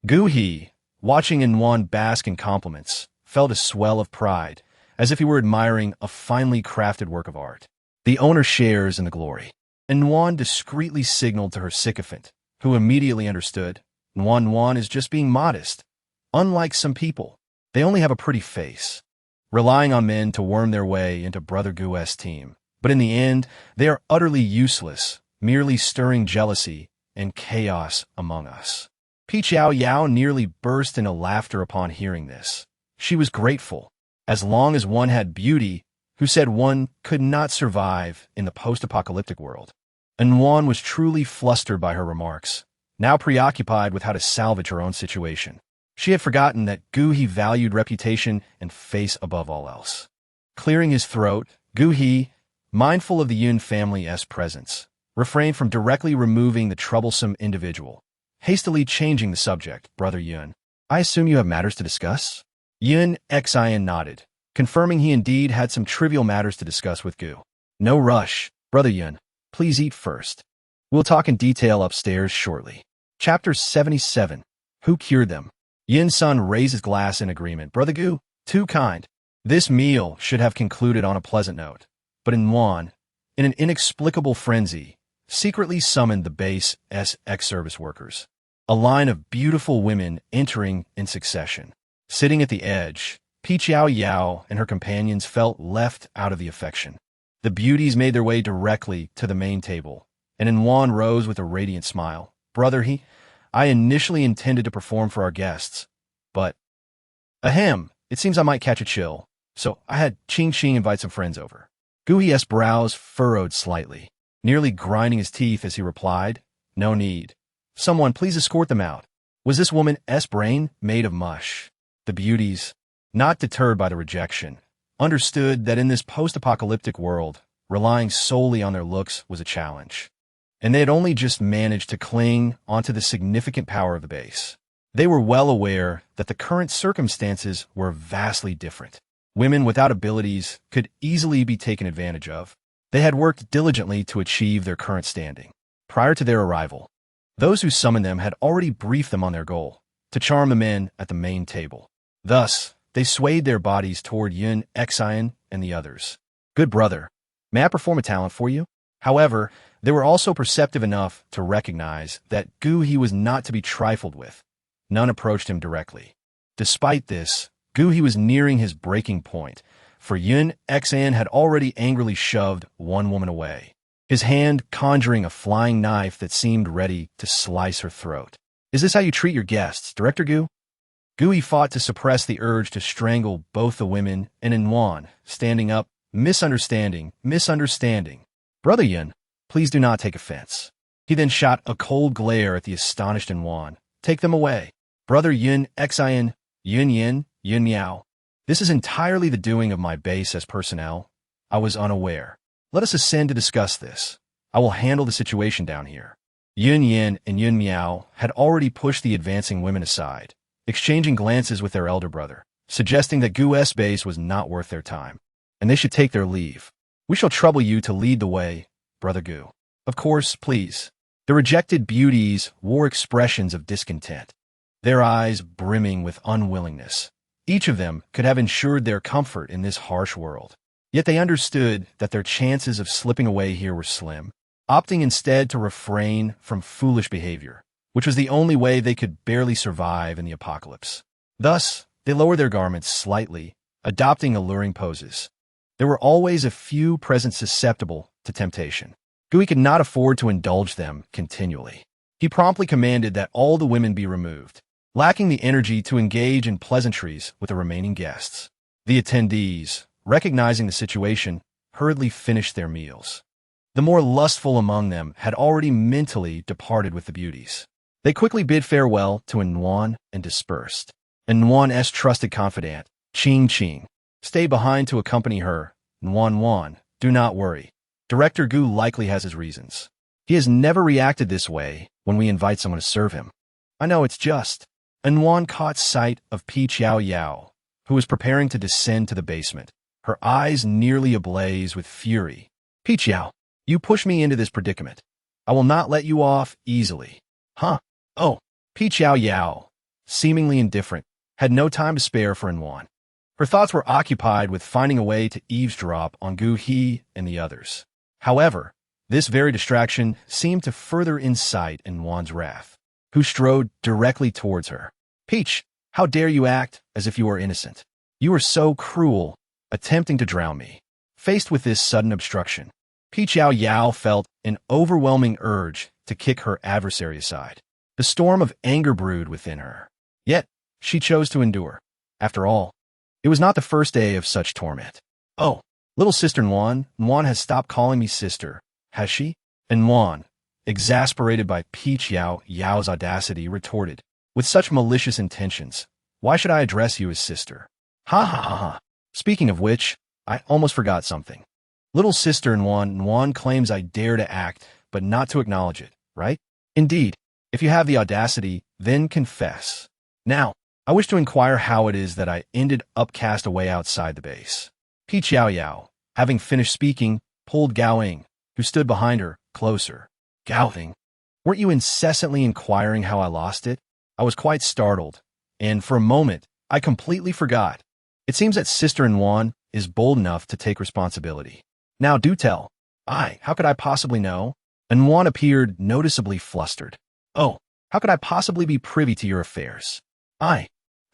Gu He, watching Wan bask in compliments, felt a swell of pride, as if he were admiring a finely crafted work of art. The owner shares in the glory. And Nuan discreetly signaled to her sycophant, who immediately understood. Nuan is just being modest. Unlike some people, they only have a pretty face, relying on men to worm their way into Brother Gu's team. But in the end, they are utterly useless, merely stirring jealousy and chaos among us. Yao Yao nearly burst into laughter upon hearing this. She was grateful, as long as one had beauty, who said one could not survive in the post-apocalyptic world. And Nuan was truly flustered by her remarks, now preoccupied with how to salvage her own situation. She had forgotten that Gu He valued reputation and face above all else. Clearing his throat, Gu He, mindful of the Yun family's presence, refrained from directly removing the troublesome individual, hastily changing the subject. Brother Yun, I assume you have matters to discuss? Yun Xian nodded, confirming he indeed had some trivial matters to discuss with Gu. No rush, Brother Yun. Please eat first. We'll talk in detail upstairs shortly. Chapter 77. Who cured them? Yin-sun raised his glass in agreement. Brother Gu, too kind. This meal should have concluded on a pleasant note. But Nuan, in an inexplicable frenzy, secretly summoned the base ex-service workers, a line of beautiful women entering in succession. Sitting at the edge, Yao Yao and her companions felt left out of the affection. The beauties made their way directly to the main table, and Nuan rose with a radiant smile. Brother He, I initially intended to perform for our guests, but ahem, it seems I might catch a chill, so I had Ching invite some friends over. Gu He's brows furrowed slightly, nearly grinding his teeth as he replied, No need. Someone please escort them out. Was this woman's brain made of mush? The beauties, not deterred by the rejection, understood that in this post-apocalyptic world, relying solely on their looks was a challenge. And they had only just managed to cling onto the significant power of the base. They were well aware that the current circumstances were vastly different. Women without abilities could easily be taken advantage of. They had worked diligently to achieve their current standing. Prior to their arrival, those who summoned them had already briefed them on their goal, to charm the men at the main table. Thus, they swayed their bodies toward Yun Xian and the others. Good brother, may I perform a talent for you? However, they were also perceptive enough to recognize that Gu He was not to be trifled with. None approached him directly. Despite this, Gu He was nearing his breaking point, for Yun Xian had already angrily shoved one woman away, his hand conjuring a flying knife that seemed ready to slice her throat. Is this how you treat your guests, Director Gu? Gu He fought to suppress the urge to strangle both the women, and Nuan, standing up, misunderstanding. Brother Yun, please do not take offense. He then shot a cold glare at the astonished Nuan. Take them away. Brother Yun Xian, Yun Yao. This is entirely the doing of my base as personnel. I was unaware. Let us ascend to discuss this. I will handle the situation down here. Yun and Yun Miao had already pushed the advancing women aside, exchanging glances with their elder brother, suggesting that Gu's base was not worth their time, and they should take their leave. We shall trouble you to lead the way, Brother Gu. Of course, please. The rejected beauties wore expressions of discontent, their eyes brimming with unwillingness. Each of them could have ensured their comfort in this harsh world. Yet they understood that their chances of slipping away here were slim, opting instead to refrain from foolish behavior, which was the only way they could barely survive in the apocalypse. Thus, they lowered their garments slightly, adopting alluring poses. There were always a few present susceptible to temptation. Gui could not afford to indulge them continually. He promptly commanded that all the women be removed, lacking the energy to engage in pleasantries with the remaining guests. The attendees, recognizing the situation, hurriedly finished their meals. The more lustful among them had already mentally departed with the beauties. They quickly bid farewell to Nuan and dispersed. And Nuan's trusted confidant, Ching, stayed behind to accompany her. Nuan, do not worry. Director Gu likely has his reasons. He has never reacted this way when we invite someone to serve him. I know it's just. And Nuan caught sight of Yao Yao, who was preparing to descend to the basement, her eyes nearly ablaze with fury. Yao, you pushed me into this predicament. I will not let you off easily. Huh? Oh, Yao Yao, seemingly indifferent, had no time to spare for Nuan. Her thoughts were occupied with finding a way to eavesdrop on Gu He and the others. However, this very distraction seemed to further incite in Wan's wrath, who strode directly towards her. "Peach, how dare you act as if you were innocent? You are so cruel, attempting to drown me." Faced with this sudden obstruction, Peach Yao Yao felt an overwhelming urge to kick her adversary aside. The storm of anger brewed within her. Yet, she chose to endure. After all, it was not the first day of such torment. "Oh, little sister Nuan has stopped calling me sister, has she?" And Nuan, exasperated by Peach Yao Yao's audacity, retorted, "With such malicious intentions, why should I address you as sister? Ha ha ha ha. Speaking of which, I almost forgot something. Little sister Nuan claims I dare to act, but not to acknowledge it, right? Indeed, if you have the audacity, then confess. Now, I wish to inquire how it is that I ended up cast away outside the base." Peach Yao Yao, having finished speaking, pulled Gao Ying, who stood behind her, closer. "Gao Ying, weren't you incessantly inquiring how I lost it?" I was quite startled, and for a moment, I completely forgot. It seems that Sister Nuan is bold enough to take responsibility. "Now do tell." How could I possibly know?" And Nuan appeared noticeably flustered. "Oh, how could I possibly be privy to your affairs? I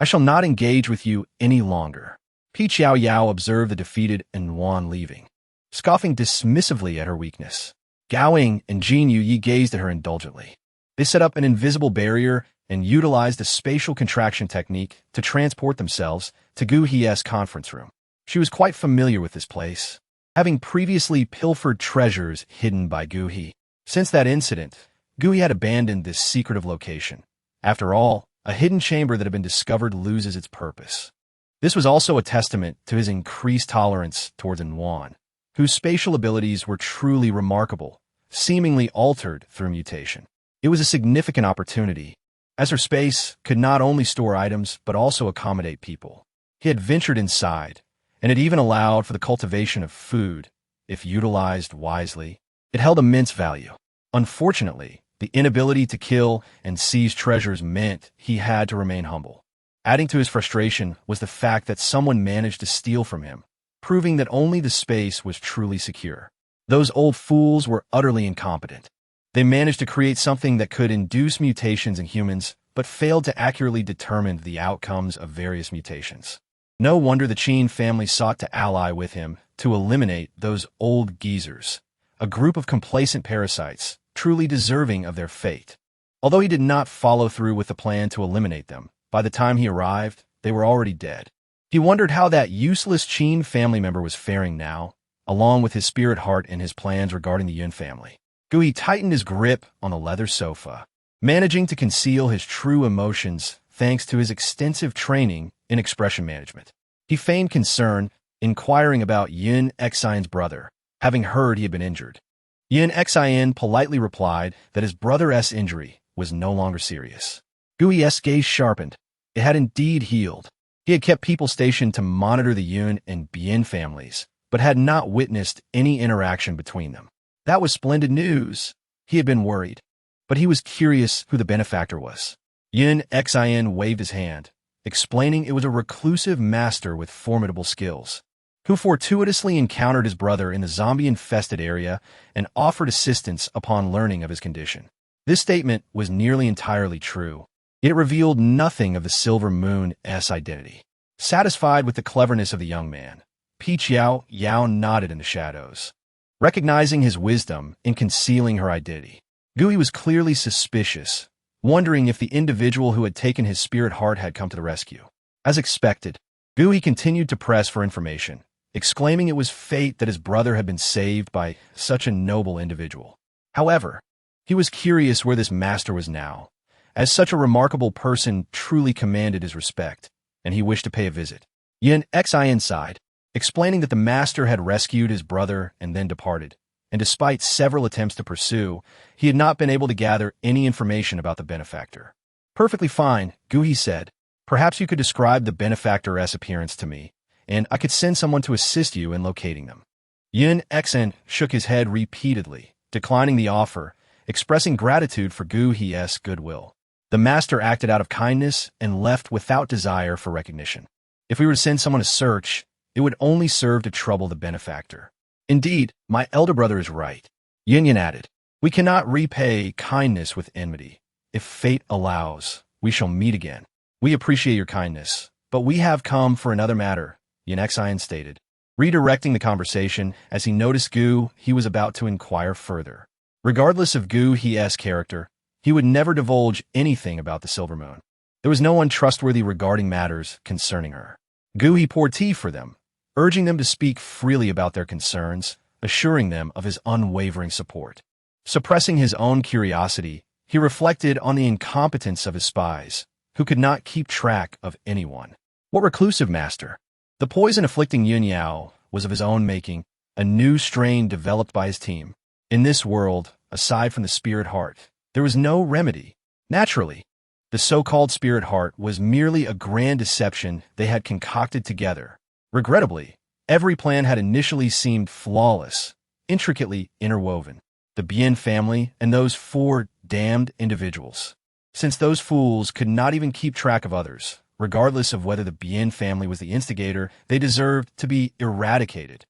shall not engage with you any longer." Peach Yao Yao observed the defeated Nuan leaving, scoffing dismissively at her weakness. Gao Ying and Jin Yu gazed at her indulgently. They set up an invisible barrier and utilized a spatial contraction technique to transport themselves to Gu He's conference room. She was quite familiar with this place, having previously pilfered treasures hidden by Gu He. Since that incident, Gu He had abandoned this secretive location. After all, a hidden chamber that had been discovered loses its purpose. This was also a testament to his increased tolerance towards Nuan, whose spatial abilities were truly remarkable, seemingly altered through mutation. It was a significant opportunity, as her space could not only store items but also accommodate people. He had ventured inside, and it even allowed for the cultivation of food, if utilized wisely. It held immense value. Unfortunately, the inability to kill and seize treasures meant he had to remain humble. Adding to his frustration was the fact that someone managed to steal from him, proving that only the space was truly secure. Those old fools were utterly incompetent. They managed to create something that could induce mutations in humans, but failed to accurately determine the outcomes of various mutations. No wonder the Qin family sought to ally with him to eliminate those old geezers, a group of complacent parasites, truly deserving of their fate. Although he did not follow through with the plan to eliminate them, by the time he arrived, they were already dead. He wondered how that useless Qin family member was faring now, along with his spirit heart and his plans regarding the Yun family. Gui tightened his grip on the leather sofa, managing to conceal his true emotions thanks to his extensive training in expression management. He feigned concern, inquiring about Yun Xian's brother, having heard he had been injured. Yun Xian politely replied that his brother's injury was no longer serious. Gui's gaze sharpened. It had indeed healed. He had kept people stationed to monitor the Yun and Bian families, but had not witnessed any interaction between them. That was splendid news. He had been worried, but he was curious who the benefactor was. Yun Xian waved his hand, explaining it was a reclusive master with formidable skills, who fortuitously encountered his brother in the zombie-infested area and offered assistance upon learning of his condition. This statement was nearly entirely true. It revealed nothing of the Silver Moon's identity. Satisfied with the cleverness of the young man, Peach Yao Yao nodded in the shadows, recognizing his wisdom in concealing her identity. Gui was clearly suspicious, wondering if the individual who had taken his spirit heart had come to the rescue. As expected, Gui continued to press for information, exclaiming it was fate that his brother had been saved by such a noble individual. However, he was curious where this master was now, as such a remarkable person truly commanded his respect, and he wished to pay a visit. Yun Xian sighed, explaining that the master had rescued his brother and then departed, and despite several attempts to pursue, he had not been able to gather any information about the benefactor. Perfectly fine, Gui said. Perhaps you could describe the benefactor's appearance to me, and I could send someone to assist you in locating them. Yun Xian shook his head repeatedly, declining the offer, expressing gratitude for Gui's goodwill. The master acted out of kindness and left without desire for recognition. If we were to send someone to search, it would only serve to trouble the benefactor. Indeed, my elder brother is right. Yin Yin added, we cannot repay kindness with enmity. If fate allows, we shall meet again. We appreciate your kindness, but we have come for another matter, Yin Xian stated, redirecting the conversation as he noticed Gu he was about to inquire further. Regardless of Gu He's character, he would never divulge anything about the Silver Moon. There was no one trustworthy regarding matters concerning her. Gu He poured tea for them, urging them to speak freely about their concerns, assuring them of his unwavering support. Suppressing his own curiosity, he reflected on the incompetence of his spies, who could not keep track of anyone. What reclusive master? The poison afflicting Yao Yao was of his own making, a new strain developed by his team. In this world, aside from the spirit heart, there was no remedy. Naturally, the so-called spirit heart was merely a grand deception they had concocted together. Regrettably, every plan had initially seemed flawless, intricately interwoven. The Bien family and those four damned individuals. Since those fools could not even keep track of others, regardless of whether the Bien family was the instigator, they deserved to be eradicated.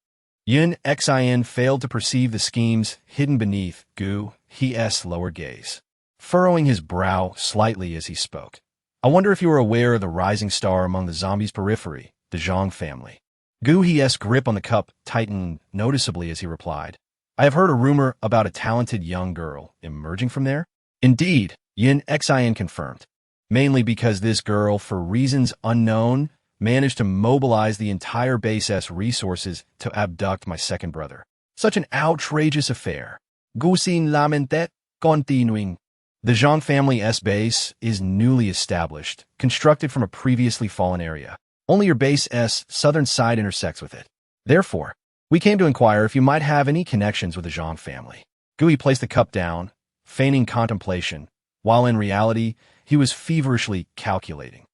Yin Xian failed to perceive the schemes hidden beneath Gu He's lower gaze, furrowing his brow slightly as he spoke. I wonder if you are aware of the rising star among the zombies' periphery, the Zhang family. Gu He's grip on the cup tightened noticeably as he replied, I have heard a rumor about a talented young girl emerging from there. Indeed, Yin Xian confirmed, mainly because this girl, for reasons unknown, managed to mobilize the entire base's resources to abduct my second brother. Such an outrageous affair. Gusin lamentet, continuing. The Zhang family's base is newly established, constructed from a previously fallen area. Only your base's southern side intersects with it. Therefore, we came to inquire if you might have any connections with the Zhang family. Gui placed the cup down, feigning contemplation, while in reality, he was feverishly calculating.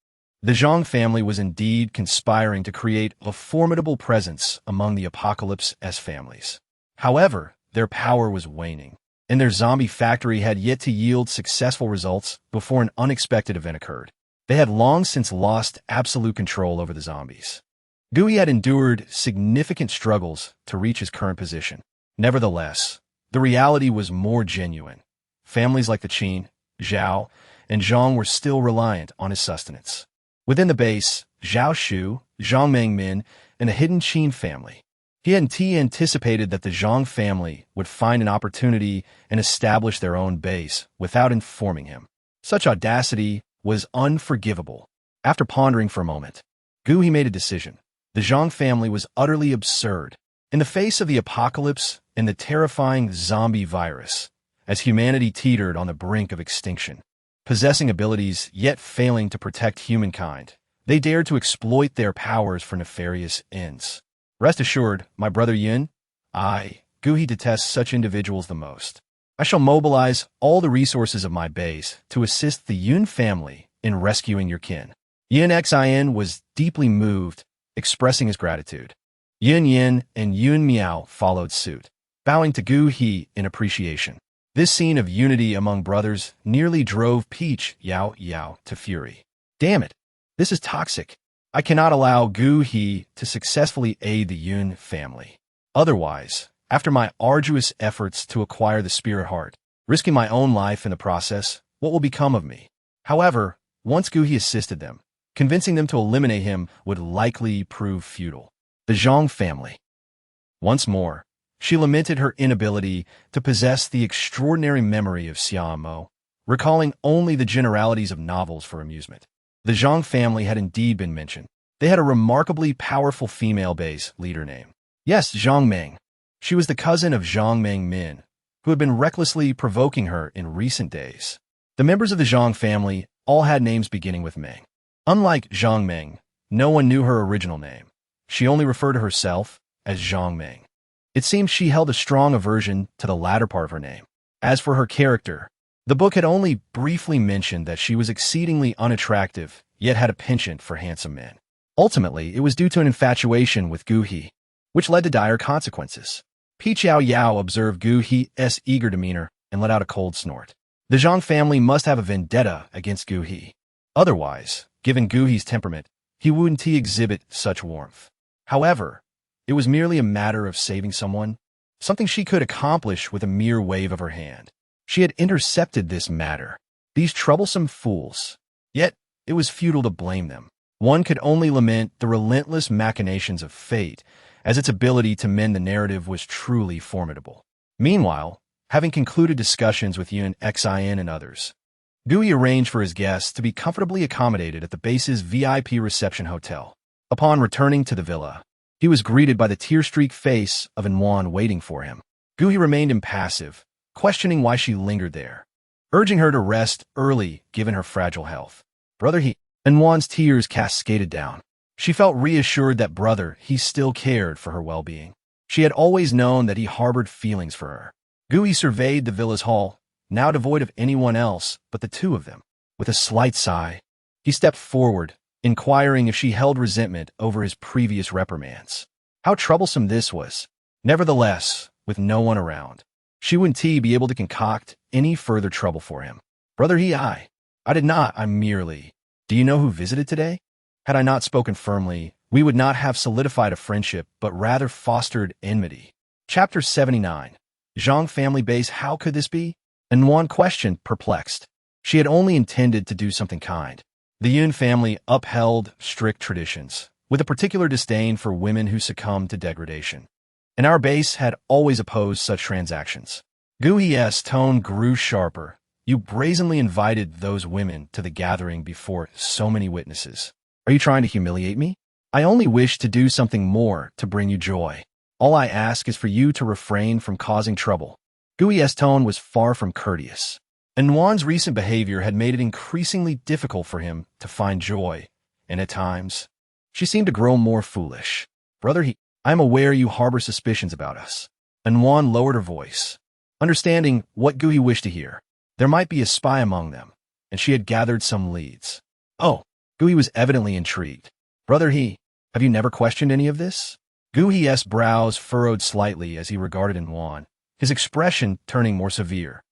The Zhang family was indeed conspiring to create a formidable presence among the apocalypse's families. However, their power was waning, and their zombie factory had yet to yield successful results before an unexpected event occurred. They had long since lost absolute control over the zombies. Gui had endured significant struggles to reach his current position. Nevertheless, the reality was more genuine. Families like the Qin, Zhao, and Zhang were still reliant on his sustenance. Within the base, Zhao Shu, Zhang Mengmin, and a hidden Qin family. He had anticipated that the Zhang family would find an opportunity and establish their own base without informing him. Such audacity was unforgivable. After pondering for a moment, Gui made a decision. The Zhang family was utterly absurd. In the face of the apocalypse and the terrifying zombie virus, as humanity teetered on the brink of extinction, possessing abilities yet failing to protect humankind, they dared to exploit their powers for nefarious ends. Rest assured, my brother Yin, Gui detests such individuals the most. I shall mobilize all the resources of my base to assist the Yun family in rescuing your kin. Yin Xian was deeply moved, expressing his gratitude. Yin Yin and Yun Miao followed suit, bowing to Gu He in appreciation. This scene of unity among brothers nearly drove Peach Yao Yao to fury. Damn it, this is toxic. I cannot allow Gu He to successfully aid the Yun family. Otherwise, after my arduous efforts to acquire the spirit heart, risking my own life in the process, what will become of me? However, once Gu He assisted them, convincing them to eliminate him would likely prove futile. The Zhang family. Once more, she lamented her inability to possess the extraordinary memory of Xiaomo, recalling only the generalities of novels for amusement. The Zhang family had indeed been mentioned. They had a remarkably powerful female base leader name. Yes, Zhang Meng. She was the cousin of Zhang Mengmin, who had been recklessly provoking her in recent days. The members of the Zhang family all had names beginning with Meng. Unlike Zhang Meng, no one knew her original name. She only referred to herself as Zhang Meng. It seemed she held a strong aversion to the latter part of her name. As for her character, the book had only briefly mentioned that she was exceedingly unattractive, yet had a penchant for handsome men. Ultimately, it was due to an infatuation with Gu He, which led to dire consequences. Peach Yao Yao observed Gu He's eager demeanor and let out a cold snort. The Zhang family must have a vendetta against Gu He. Otherwise, given Gu He's temperament, he wouldn't he exhibit such warmth. However, it was merely a matter of saving someone, something she could accomplish with a mere wave of her hand. She had intercepted this matter. These troublesome fools. Yet, it was futile to blame them. One could only lament the relentless machinations of fate, as its ability to mend the narrative was truly formidable. Meanwhile, having concluded discussions with Yun, Xin, and others, Gui arranged for his guests to be comfortably accommodated at the base's VIP reception hotel. Upon returning to the villa, he was greeted by the tear-streaked face of Anwan waiting for him. Gui remained impassive, questioning why she lingered there, urging her to rest early given her fragile health. Brother He, Anwan's tears cascaded down. She felt reassured that Brother He still cared for her well-being. She had always known that he harbored feelings for her. Gui surveyed the villa's hall, now devoid of anyone else but the two of them. With a slight sigh, he stepped forward, inquiring if she held resentment over his previous reprimands. How troublesome this was. Nevertheless, with no one around, she wouldn't be able to concoct any further trouble for him. Brother He, I did not, I merely. Do you know who visited today? Had I not spoken firmly, we would not have solidified a friendship, but rather fostered enmity. Chapter 79. Zhang family base. How could this be? Anwan questioned, perplexed. She had only intended to do something kind. The Yun family upheld strict traditions, with a particular disdain for women who succumbed to degradation. And our base had always opposed such transactions. Gui's tone grew sharper. You brazenly invited those women to the gathering before so many witnesses. Are you trying to humiliate me? I only wish to do something more to bring you joy. All I ask is for you to refrain from causing trouble. Gui's tone was far from courteous. Anwan's recent behavior had made it increasingly difficult for him to find joy, and at times, she seemed to grow more foolish. Brother He, I am aware you harbor suspicions about us. Anwan lowered her voice, understanding what Gui wished to hear. There might be a spy among them, and she had gathered some leads. Oh, Gui was evidently intrigued. Brother He, have you never questioned any of this? Gui's brows furrowed slightly as he regarded Anwan, his expression turning more severe.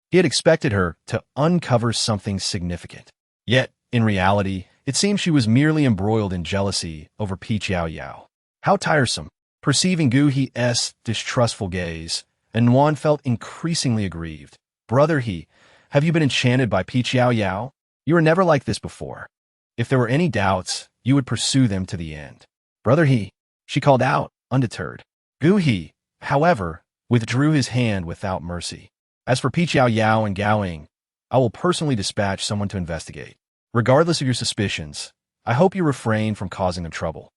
He had expected her to uncover something significant. Yet, in reality, it seemed she was merely embroiled in jealousy over Yao Yao. How tiresome. Perceiving Gui's distrustful gaze, Anwan felt increasingly aggrieved. Brother He, have you been enchanted by Yao Yao? You were never like this before. If there were any doubts, you would pursue them to the end. Brother He, she called out, undeterred. Gui, however, withdrew his hand without mercy. As for Yao Yao and Gaoing, I will personally dispatch someone to investigate. Regardless of your suspicions, I hope you refrain from causing them trouble.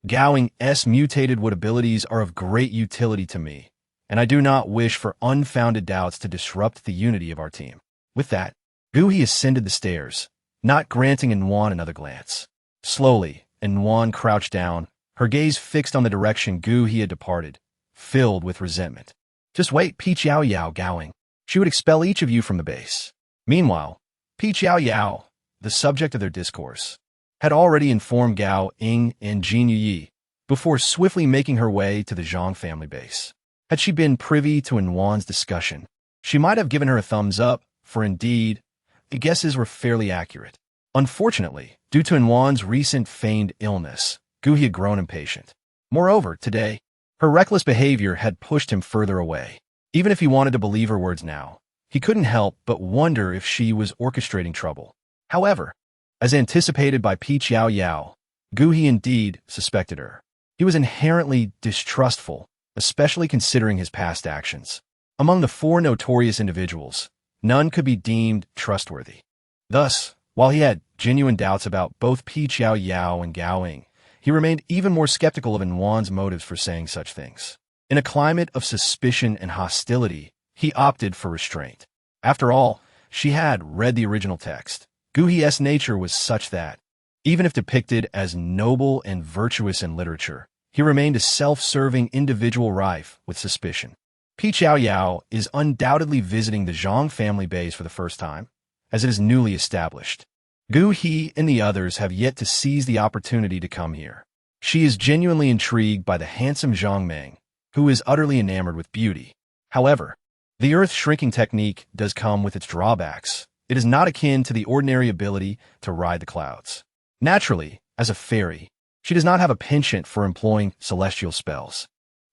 Gaoing's mutated wood abilities are of great utility to me, and I do not wish for unfounded doubts to disrupt the unity of our team. With that, Gui ascended the stairs, not granting Anwan another glance. Slowly, Anwan crouched down, her gaze fixed on the direction Gui had departed, filled with resentment. Just wait, Yao Yao, Gaoing. She would expel each of you from the base. Meanwhile, Yao Yao, the subject of their discourse, had already informed Gao Ying and Jin Yi before swiftly making her way to the Zhang family base. Had she been privy to Anwan's discussion, she might have given her a thumbs up, for indeed, the guesses were fairly accurate. Unfortunately, due to Anwan's recent feigned illness, Gui had grown impatient. Moreover, today, her reckless behavior had pushed him further away. Even if he wanted to believe her words now, he couldn't help but wonder if she was orchestrating trouble. However, as anticipated by Yao Yao, Gui indeed suspected her. He was inherently distrustful, especially considering his past actions. Among the four notorious individuals, none could be deemed trustworthy. Thus, while he had genuine doubts about both Yao Yao and Gaoing, he remained even more skeptical of Anwan's motives for saying such things. In a climate of suspicion and hostility, he opted for restraint. After all, she had read the original text. Gui's nature was such that, even if depicted as noble and virtuous in literature, he remained a self-serving individual rife with suspicion. Yao Yao is undoubtedly visiting the Zhang family base for the first time, as it is newly established. Gui and the others have yet to seize the opportunity to come here. She is genuinely intrigued by the handsome Zhang Meng, who is utterly enamored with beauty. However, the earth-shrinking technique does come with its drawbacks. It is not akin to the ordinary ability to ride the clouds. Naturally, as a fairy. She does not have a penchant for employing celestial spells.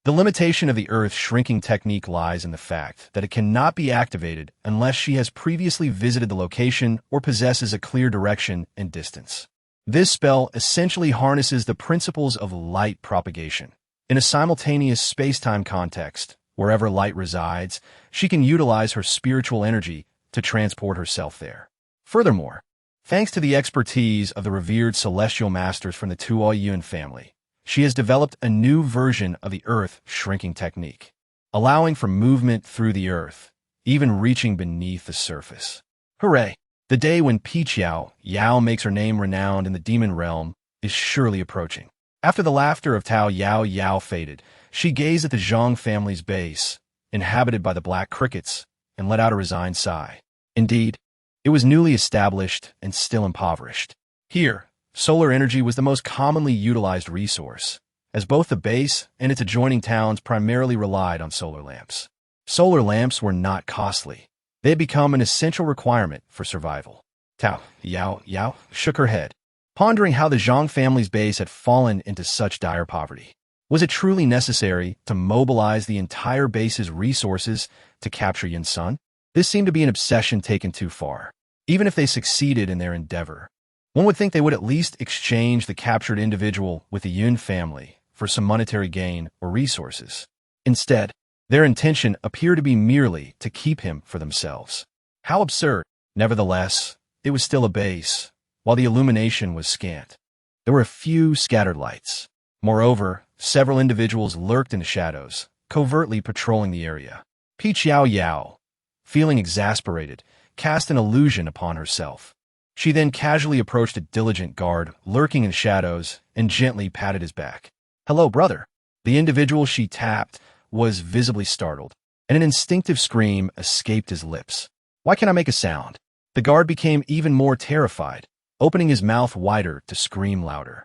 The limitation of the Earth's shrinking technique lies in the fact that it cannot be activated unless she has previously visited the location or possesses a clear direction and distance. This spell essentially harnesses the principles of light propagation. In a simultaneous space-time context, wherever light resides, she can utilize her spiritual energy to transport herself there. Furthermore, thanks to the expertise of the revered celestial masters from the Tuoyuan family, she has developed a new version of the Earth shrinking technique, allowing for movement through the Earth, even reaching beneath the surface. Hooray! The day when Yao Yao makes her name renowned in the demon realm is surely approaching. After the laughter of Yao Yao faded, she gazed at the Zhang family's base, inhabited by the black crickets, and let out a resigned sigh. Indeed, it was newly established and still impoverished. Here, solar energy was the most commonly utilized resource, as both the base and its adjoining towns primarily relied on solar lamps. Solar lamps were not costly. They had become an essential requirement for survival. Yao Yao shook her head, pondering how the Zhang family's base had fallen into such dire poverty. Was it truly necessary to mobilize the entire base's resources to capture Yin Sun? This seemed to be an obsession taken too far. Even if they succeeded in their endeavor, one would think they would at least exchange the captured individual with the Yun family for some monetary gain or resources. Instead, their intention appeared to be merely to keep him for themselves. How absurd! Nevertheless, it was still a base, while the illumination was scant. There were a few scattered lights. Moreover, several individuals lurked in the shadows, covertly patrolling the area. Yao Yao, feeling exasperated, cast an illusion upon herself. She then casually approached a diligent guard lurking in shadows and gently patted his back. "Hello, brother." The individual she tapped was visibly startled, and an instinctive scream escaped his lips. "Why can't I make a sound?" The guard became even more terrified, opening his mouth wider to scream louder.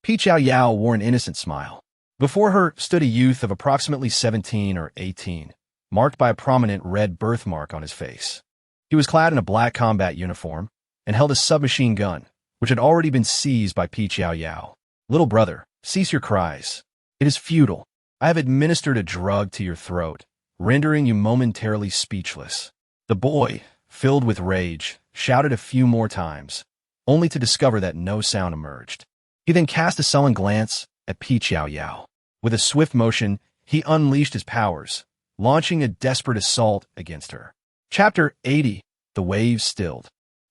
Yao Yao wore an innocent smile. Before her stood a youth of approximately 17 or 18, marked by a prominent red birthmark on his face. He was clad in a black combat uniform and held a submachine gun, which had already been seized by Yao Yao. "Little brother, cease your cries. It is futile. I have administered a drug to your throat, rendering you momentarily speechless." The boy, filled with rage, shouted a few more times, only to discover that no sound emerged. He then cast a sullen glance at Yao Yao. With a swift motion, he unleashed his powers, launching a desperate assault against her. Chapter 80. The Waves Stilled.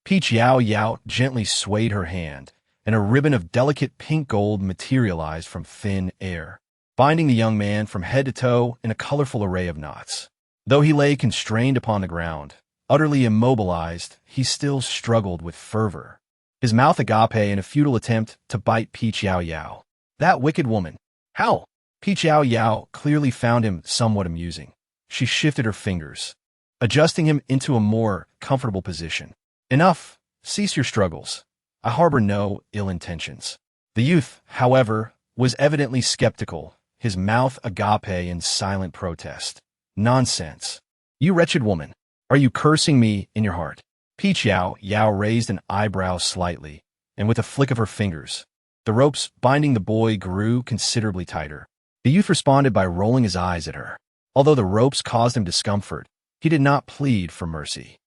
Yao Yao gently swayed her hand, and a ribbon of delicate pink gold materialized from thin air, binding the young man from head to toe in a colorful array of knots. Though he lay constrained upon the ground, utterly immobilized, he still struggled with fervor, his mouth agape in a futile attempt to bite Yao Yao. That wicked woman! How? Yao Yao clearly found him somewhat amusing. She shifted her fingers, adjusting him into a more comfortable position. "Enough! Cease your struggles. I harbor no ill intentions." The youth, however, was evidently skeptical, his mouth agape in silent protest. "Nonsense! You wretched woman! Are you cursing me in your heart?" Yao Yao raised an eyebrow slightly, and with a flick of her fingers, the ropes binding the boy grew considerably tighter. The youth responded by rolling his eyes at her. Although the ropes caused him discomfort, he did not plead for mercy.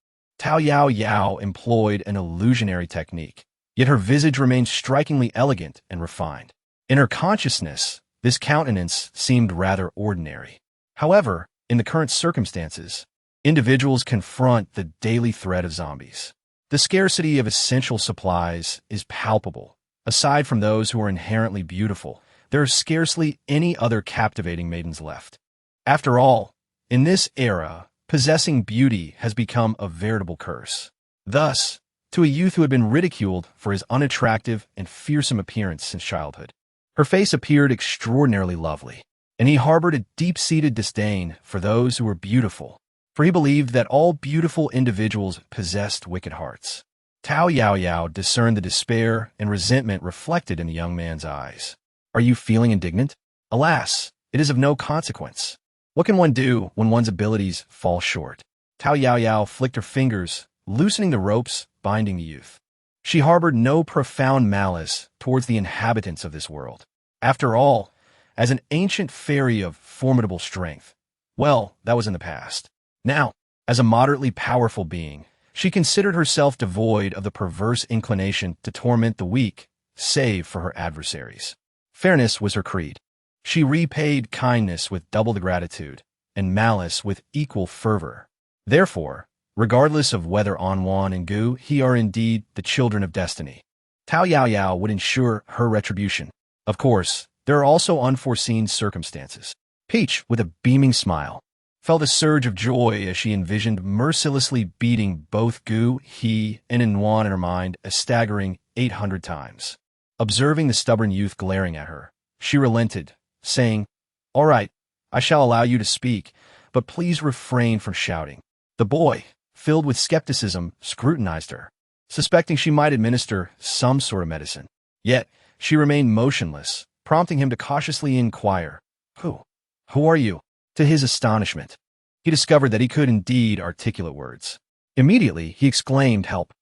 Yao Yao employed an illusionary technique, yet her visage remained strikingly elegant and refined. In her consciousness, this countenance seemed rather ordinary. However, in the current circumstances, individuals confront the daily threat of zombies. The scarcity of essential supplies is palpable. Aside from those who are inherently beautiful, there are scarcely any other captivating maidens left. After all, in this era, possessing beauty has become a veritable curse. Thus, to a youth who had been ridiculed for his unattractive and fearsome appearance since childhood, her face appeared extraordinarily lovely, and he harbored a deep-seated disdain for those who were beautiful, for he believed that all beautiful individuals possessed wicked hearts. Yao Yao discerned the despair and resentment reflected in the young man's eyes. "Are you feeling indignant? Alas, it is of no consequence. What can one do when one's abilities fall short?" Yao Yao flicked her fingers, loosening the ropes binding the youth. She harbored no profound malice towards the inhabitants of this world. After all, as an ancient fairy of formidable strength, well, that was in the past. Now, as a moderately powerful being, she considered herself devoid of the perverse inclination to torment the weak, save for her adversaries. Fairness was her creed. She repaid kindness with double the gratitude, and malice with equal fervor. Therefore, regardless of whether Anwan and Gu he are indeed the children of destiny, Yao Yao would ensure her retribution. Of course, there are also unforeseen circumstances. Peach, with a beaming smile, felt a surge of joy as she envisioned mercilessly beating both Gu, he, and Anwan in her mind a staggering 800 times. Observing the stubborn youth glaring at her, she relented, saying, "All right, I shall allow you to speak, but please refrain from shouting." The boy, filled with skepticism, scrutinized her, suspecting she might administer some sort of medicine. Yet, she remained motionless, prompting him to cautiously inquire, Who are you?" To his astonishment, he discovered that he could indeed articulate words. Immediately, he exclaimed, "Help!"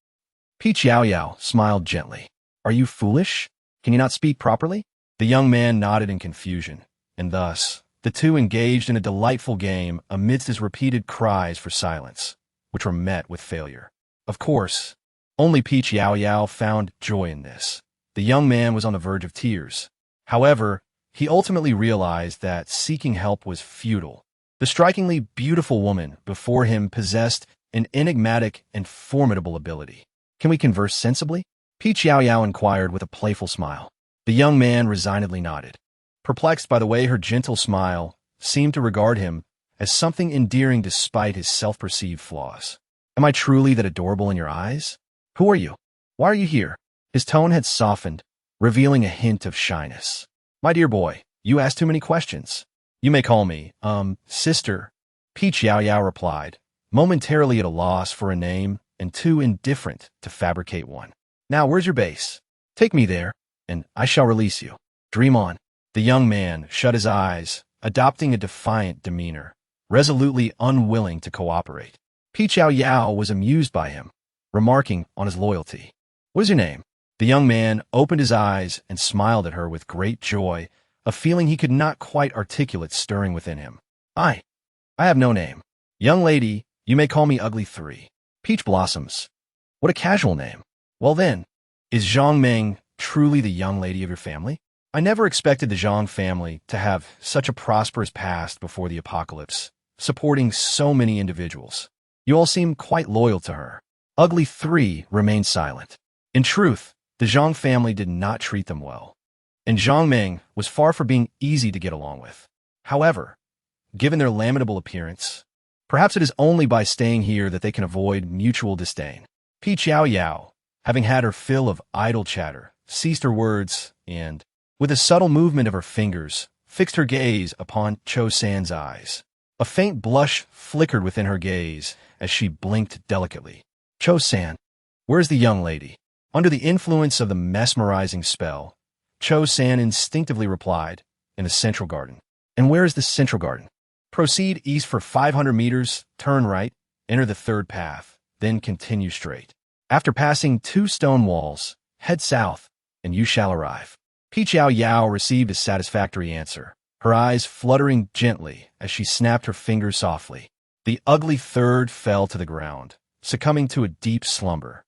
Peach Yao Yao smiled gently. "Are you foolish? Can you not speak properly?" The young man nodded in confusion, and thus, the two engaged in a delightful game amidst his repeated cries for silence, which were met with failure. Of course, only Peach Yao Yao found joy in this. The young man was on the verge of tears. However, he ultimately realized that seeking help was futile. The strikingly beautiful woman before him possessed an enigmatic and formidable ability. "Can we converse sensibly?" Peach Yao Yao inquired with a playful smile. The young man resignedly nodded, perplexed by the way her gentle smile seemed to regard him as something endearing despite his self-perceived flaws. "Am I truly that adorable in your eyes? Who are you? Why are you here?" His tone had softened, revealing a hint of shyness. "My dear boy, you ask too many questions. You may call me, sister," Peach Yao Yao replied, momentarily at a loss for a name and too indifferent to fabricate one. "Now, where's your base? Take me there, and I shall release you. Dream on." The young man shut his eyes, adopting a defiant demeanor, resolutely unwilling to cooperate. Peach Yao Yao was amused by him, remarking on his loyalty. "What is your name?" The young man opened his eyes and smiled at her with great joy, a feeling he could not quite articulate stirring within him. I have no name. Young lady, you may call me Ugly 3. Peach Blossoms. What a casual name. Well then, is Zhang Meng truly the young lady of your family?" I never expected the Zhang family to have such a prosperous past before the apocalypse, supporting so many individuals. You all seem quite loyal to her. Ugly 3 remained silent. In truth, the Zhang family did not treat them well, and Zhang Meng was far from being easy to get along with. However, given their lamentable appearance, perhaps it is only by staying here that they can avoid mutual disdain. Peach Yao Yao, having had her fill of idle chatter, ceased her words and, with a subtle movement of her fingers, fixed her gaze upon Cho San's eyes. A faint blush flickered within her gaze as she blinked delicately. "Cho San, where is the young lady?" Under the influence of the mesmerizing spell, Cho San instinctively replied, "In the central garden." "And where is the central garden?" "Proceed east for 500 meters, turn right, enter the third path, then continue straight. After passing 2 stone walls, head south, and you shall arrive." Peach Yao Yao received a satisfactory answer, her eyes fluttering gently as she snapped her fingers softly. The ugly third fell to the ground, succumbing to a deep slumber.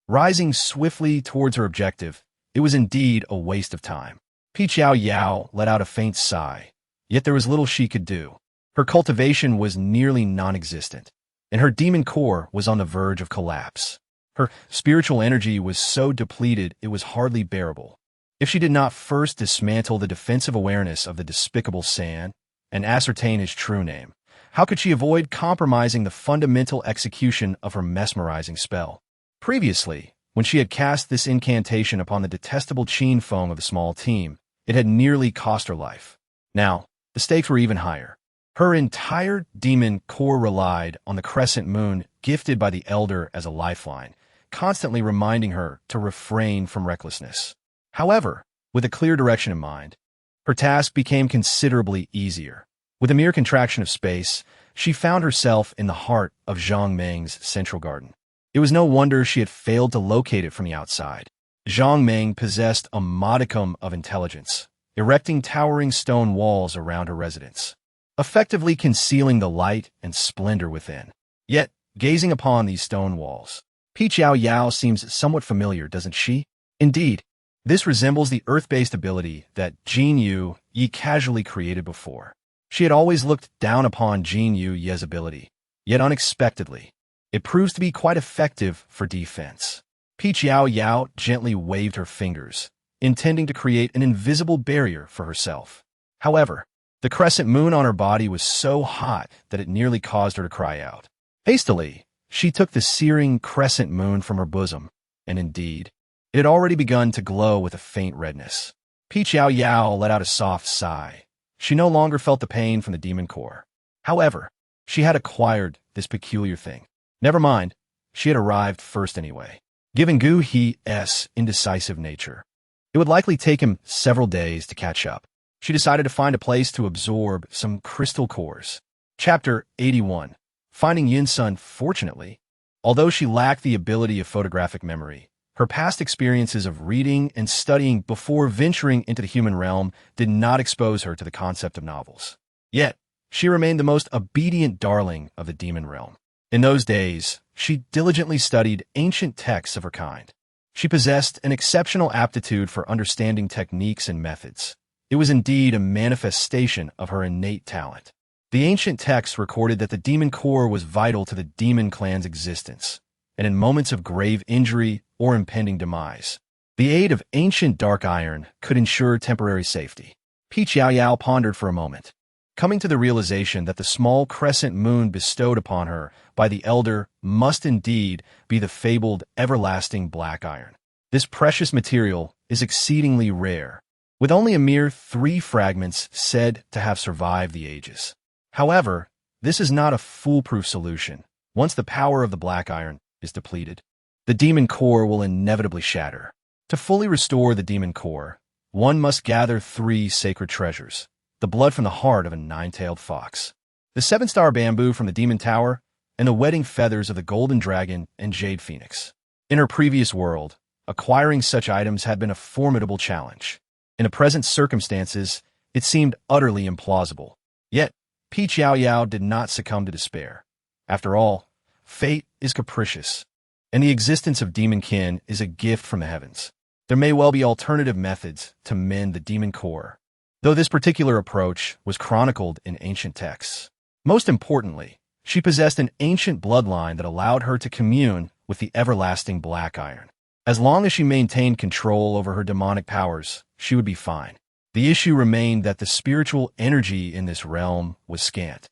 Rising swiftly towards her objective, it was indeed a waste of time. Peach Yao Yao let out a faint sigh, yet there was little she could do. Her cultivation was nearly non-existent, and her demon core was on the verge of collapse. Her spiritual energy was so depleted it was hardly bearable. If she did not first dismantle the defensive awareness of the despicable San and ascertain his true name, how could she avoid compromising the fundamental execution of her mesmerizing spell? Previously, when she had cast this incantation upon the detestable Qin Feng of the small team, it had nearly cost her life. Now, the stakes were even higher. Her entire demon core relied on the crescent moon gifted by the Elder as a lifeline, constantly reminding her to refrain from recklessness. However, with a clear direction in mind, her task became considerably easier. With a mere contraction of space, she found herself in the heart of Zhang Meng's central garden. It was no wonder she had failed to locate it from the outside. Zhang Meng possessed a modicum of intelligence, erecting towering stone walls around her residence, effectively concealing the light and splendor within. Yet, gazing upon these stone walls, Yao Yao seems somewhat familiar, doesn't she? Indeed, this resembles the earth-based ability that Jin Yu Yi casually created before. She had always looked down upon Jin Yu Ye's ability, yet unexpectedly, it proves to be quite effective for defense. Yao Yao gently waved her fingers, intending to create an invisible barrier for herself. However, the crescent moon on her body was so hot that it nearly caused her to cry out. Hastily, she took the searing crescent moon from her bosom, and indeed, it had already begun to glow with a faint redness. Yao Yao let out a soft sigh. She no longer felt the pain from the demon core. However, she had acquired this peculiar thing. Never mind, she had arrived first anyway. Given Gu He's indecisive nature, it would likely take him several days to catch up. She decided to find a place to absorb some crystal cores. Chapter 81. Finding Yin-sun. Fortunately, although she lacked the ability of photographic memory, her past experiences of reading and studying before venturing into the human realm did not expose her to the concept of novels. Yet, she remained the most obedient darling of the demon realm. In those days, she diligently studied ancient texts of her kind. She possessed an exceptional aptitude for understanding techniques and methods. It was indeed a manifestation of her innate talent. The ancient texts recorded that the demon core was vital to the demon clan's existence, and in moments of grave injury or impending demise, the aid of ancient dark iron could ensure temporary safety. Yao Yao pondered for a moment, coming to the realization that the small crescent moon bestowed upon her by the elder must indeed be the fabled everlasting black iron. This precious material is exceedingly rare, with only a mere 3 fragments said to have survived the ages. However, this is not a foolproof solution. Once the power of the black iron is depleted, the demon core will inevitably shatter. To fully restore the demon core, one must gather 3 sacred treasures: the blood from the heart of a 9-tailed fox, the 7-star bamboo from the demon tower, and the wedding feathers of the golden dragon and jade phoenix. In her previous world, acquiring such items had been a formidable challenge. In the present circumstances, it seemed utterly implausible. Yet, Yao Yao did not succumb to despair. After all, fate is capricious, and the existence of demon kin is a gift from the heavens. There may well be alternative methods to mend the demon core, though this particular approach was chronicled in ancient texts. Most importantly, she possessed an ancient bloodline that allowed her to commune with the everlasting black iron. As long as she maintained control over her demonic powers, she would be fine. The issue remained that the spiritual energy in this realm was scant,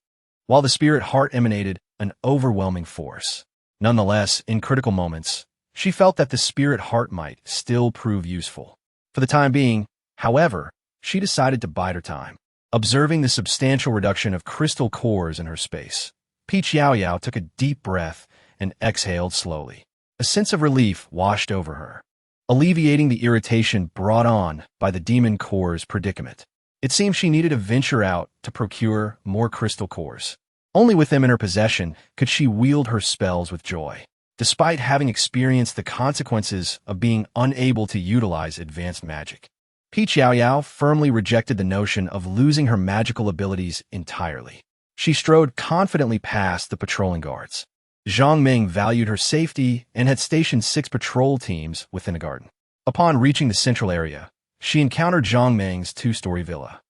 while the spirit heart emanated an overwhelming force. Nonetheless, in critical moments, she felt that the spirit heart might still prove useful. For the time being, however, she decided to bide her time. Observing the substantial reduction of crystal cores in her space, Yao Yao took a deep breath and exhaled slowly. A sense of relief washed over her, alleviating the irritation brought on by the demon core's predicament. It seemed she needed to venture out to procure more crystal cores. Only with them in her possession could she wield her spells with joy, despite having experienced the consequences of being unable to utilize advanced magic. Yao Yao firmly rejected the notion of losing her magical abilities entirely. She strode confidently past the patrolling guards. Zhang Meng valued her safety and had stationed 6 patrol teams within the garden. Upon reaching the central area, she encountered Zhang Meng's 2-story villa.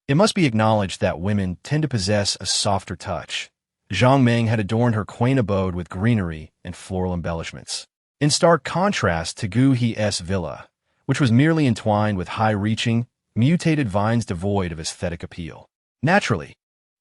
It must be acknowledged that women tend to possess a softer touch. Zhang Meng had adorned her quaint abode with greenery and floral embellishments, in stark contrast to Gu He's villa, which was merely entwined with high-reaching, mutated vines devoid of aesthetic appeal. Naturally,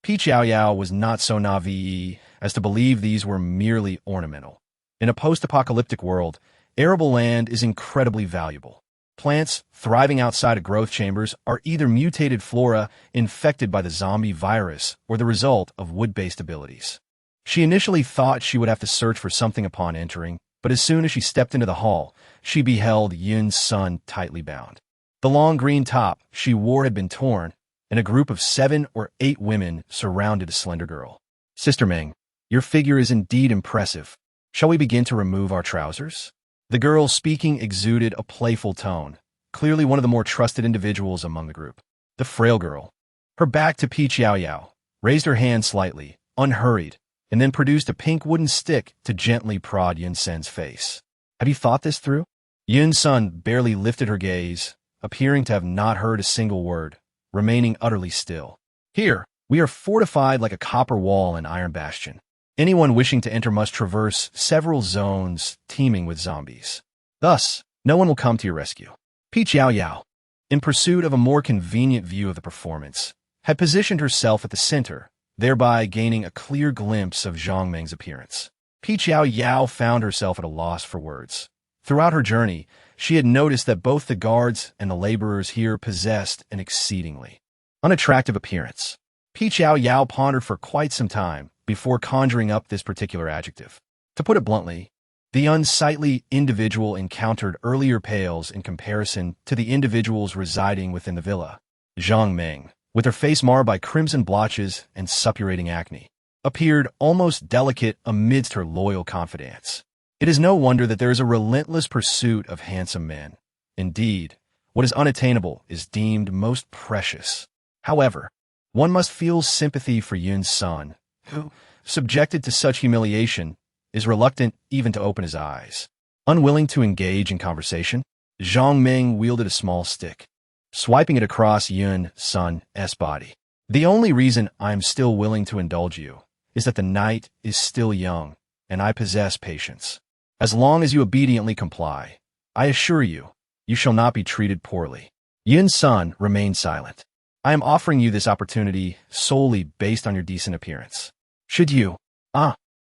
Yao Yao was not so naive as to believe these were merely ornamental. In a post-apocalyptic world, arable land is incredibly valuable. Plants thriving outside of growth chambers are either mutated flora infected by the zombie virus or the result of wood-based abilities. She initially thought she would have to search for something upon entering, but as soon as she stepped into the hall, she beheld Yin-sun tightly bound. The long green top she wore had been torn, and a group of 7 or 8 women surrounded a slender girl. "Sister Meng, your figure is indeed impressive," Shall we begin to remove our trousers? The girl speaking exuded a playful tone, clearly one of the more trusted individuals among the group. The frail girl, her back to Peach Yao Yao, raised her hand slightly, unhurried, and then produced a pink wooden stick to gently prod Yun Sen's face. Have you thought this through? Yun Sen barely lifted her gaze, appearing to have not heard a single word, remaining utterly still. Here, we are fortified like a copper wall and iron bastion. Anyone wishing to enter must traverse several zones teeming with zombies. Thus, no one will come to your rescue. Peach Yao Yao, in pursuit of a more convenient view of the performance, had positioned herself at the center, thereby gaining a clear glimpse of Zhang Meng's appearance. Peach Yao Yao found herself at a loss for words. Throughout her journey, she had noticed that both the guards and the laborers here possessed an exceedingly unattractive appearance. Peach Yao Yao pondered for quite some time before conjuring up this particular adjective. To put it bluntly, the unsightly individual encountered earlier pales in comparison to the individuals residing within the villa. Zhang Meng, with her face marred by crimson blotches and suppurating acne, appeared almost delicate amidst her loyal confidants. It is no wonder that there is a relentless pursuit of handsome men. Indeed, what is unattainable is deemed most precious. However, one must feel sympathy for Yun Sen, who, subjected to such humiliation, is reluctant even to open his eyes. Unwilling to engage in conversation, Zhang Meng wielded a small stick, swiping it across Yun Sen's body. The only reason I'm still willing to indulge you is that the night is still young, and I possess patience. As long as you obediently comply, I assure you, you shall not be treated poorly. Yun Sen remained silent. I am offering you this opportunity solely based on your decent appearance. Should you?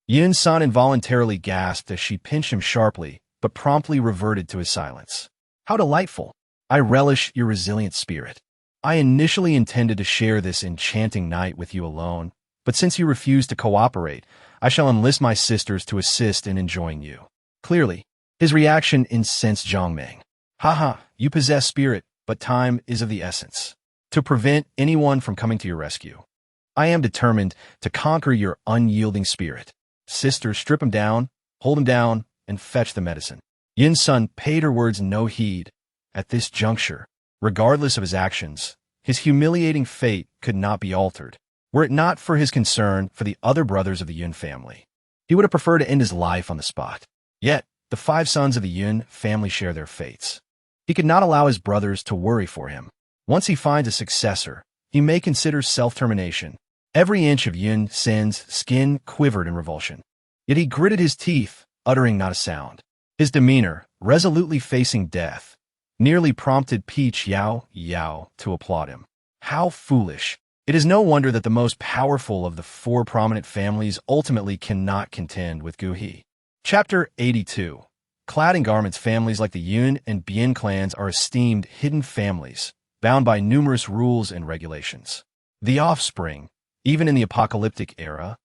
Yun Sen involuntarily gasped as she pinched him sharply, but promptly reverted to his silence. How delightful! I relish your resilient spirit. I initially intended to share this enchanting night with you alone, but since you refuse to cooperate, I shall enlist my sisters to assist in enjoying you. Clearly, his reaction incensed Zhang Meng. Haha, you possess spirit, but time is of the essence. To prevent anyone from coming to your rescue, I am determined to conquer your unyielding spirit. Sisters, strip him down, hold him down, and fetch the medicine. Yun Sen paid her words no heed. At this juncture, regardless of his actions, his humiliating fate could not be altered. Were it not for his concern for the other brothers of the Yun family, he would have preferred to end his life on the spot. Yet, the 5 sons of the Yun family share their fates. He could not allow his brothers to worry for him. Once he finds a successor, he may consider self-termination. Every inch of Yun Sen's skin quivered in revulsion. Yet he gritted his teeth, uttering not a sound. His demeanor, resolutely facing death, nearly prompted Peach Yao Yao to applaud him. How foolish! It is no wonder that the most powerful of the 4 prominent families ultimately cannot contend with Gu He. Chapter 82. Clad in garments, families like the Yun and Bian clans are esteemed hidden families, bound by numerous rules and regulations. The offspring, even in the apocalyptic era,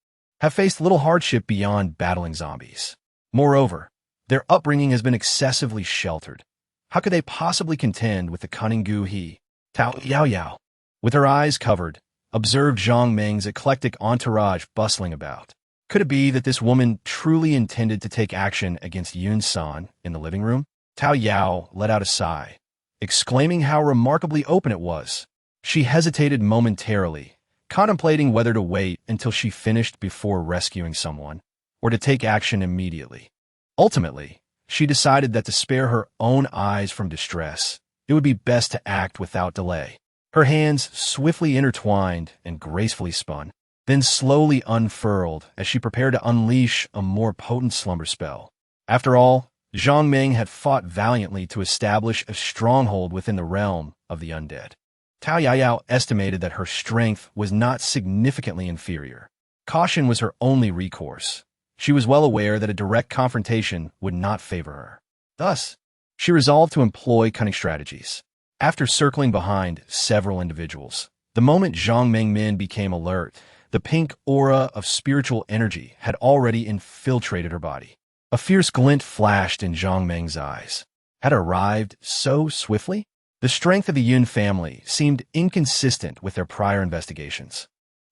have faced little hardship beyond battling zombies. Moreover, their upbringing has been excessively sheltered. How could they possibly contend with the cunning Gu He? Yao Yao, with her eyes covered, observed Zhang Meng's eclectic entourage bustling about. Could it be that this woman truly intended to take action against Yun Sen in the living room? Yao Yao let out a sigh, exclaiming how remarkably open it was. She hesitated momentarily, contemplating whether to wait until she finished before rescuing someone, or to take action immediately. Ultimately, she decided that to spare her own eyes from distress, it would be best to act without delay. Her hands swiftly intertwined and gracefully spun, then slowly unfurled as she prepared to unleash a more potent slumber spell. After all, Zhang Meng had fought valiantly to establish a stronghold within the realm of the undead. Yao Yao estimated that her strength was not significantly inferior. Caution was her only recourse. She was well aware that a direct confrontation would not favor her. Thus, she resolved to employ cunning strategies. After circling behind several individuals, the moment Zhang Meng Min became alert, the pink aura of spiritual energy had already infiltrated her body. A fierce glint flashed in Zhang Meng's eyes. Had it arrived so swiftly? The strength of the Yun family seemed inconsistent with their prior investigations.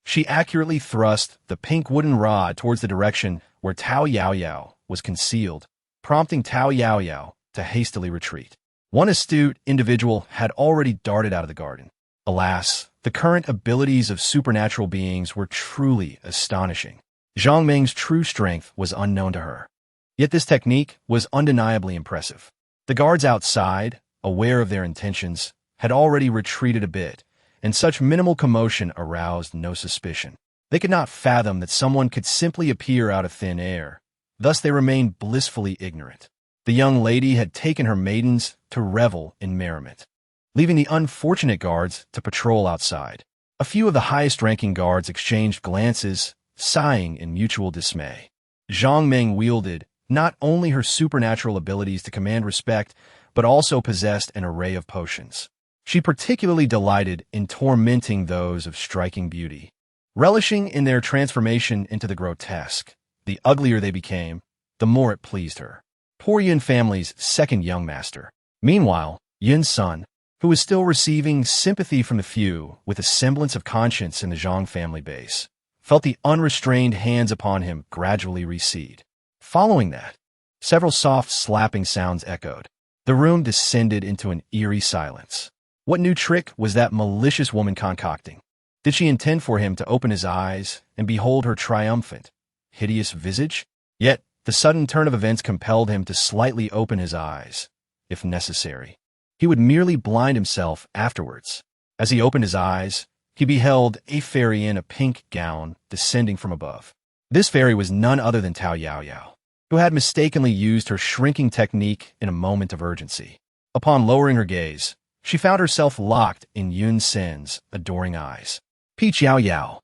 She accurately thrust the pink wooden rod towards the direction where Yao Yao was concealed, prompting Yao Yao to hastily retreat. One astute individual had already darted out of the garden. Alas, the current abilities of supernatural beings were truly astonishing. Zhang Meng's true strength was unknown to her. Yet this technique was undeniably impressive. The guards outside, aware of their intentions, had already retreated a bit, and such minimal commotion aroused no suspicion. They could not fathom that someone could simply appear out of thin air. Thus they remained blissfully ignorant. The young lady had taken her maidens to revel in merriment, leaving the unfortunate guards to patrol outside. A few of the highest-ranking guards exchanged glances, sighing in mutual dismay. Zhang Meng wielded not only her supernatural abilities to command respect, but also possessed an array of potions. She particularly delighted in tormenting those of striking beauty, relishing in their transformation into the grotesque. The uglier they became, the more it pleased her. Poor Yun family's second young master. Meanwhile, Yun's son, who was still receiving sympathy from the few with a semblance of conscience in the Zhang family base, felt the unrestrained hands upon him gradually recede. Following that, several soft slapping sounds echoed. The room descended into an eerie silence. What new trick was that malicious woman concocting? Did she intend for him to open his eyes and behold her triumphant, hideous visage? Yet, the sudden turn of events compelled him to slightly open his eyes, if necessary. He would merely blind himself afterwards. As he opened his eyes, he beheld a fairy in a pink gown descending from above. This fairy was none other than Yao Yao, who had mistakenly used her shrinking technique in a moment of urgency. Upon lowering her gaze, she found herself locked in Yun Sen's adoring eyes. Peach Yao Yao,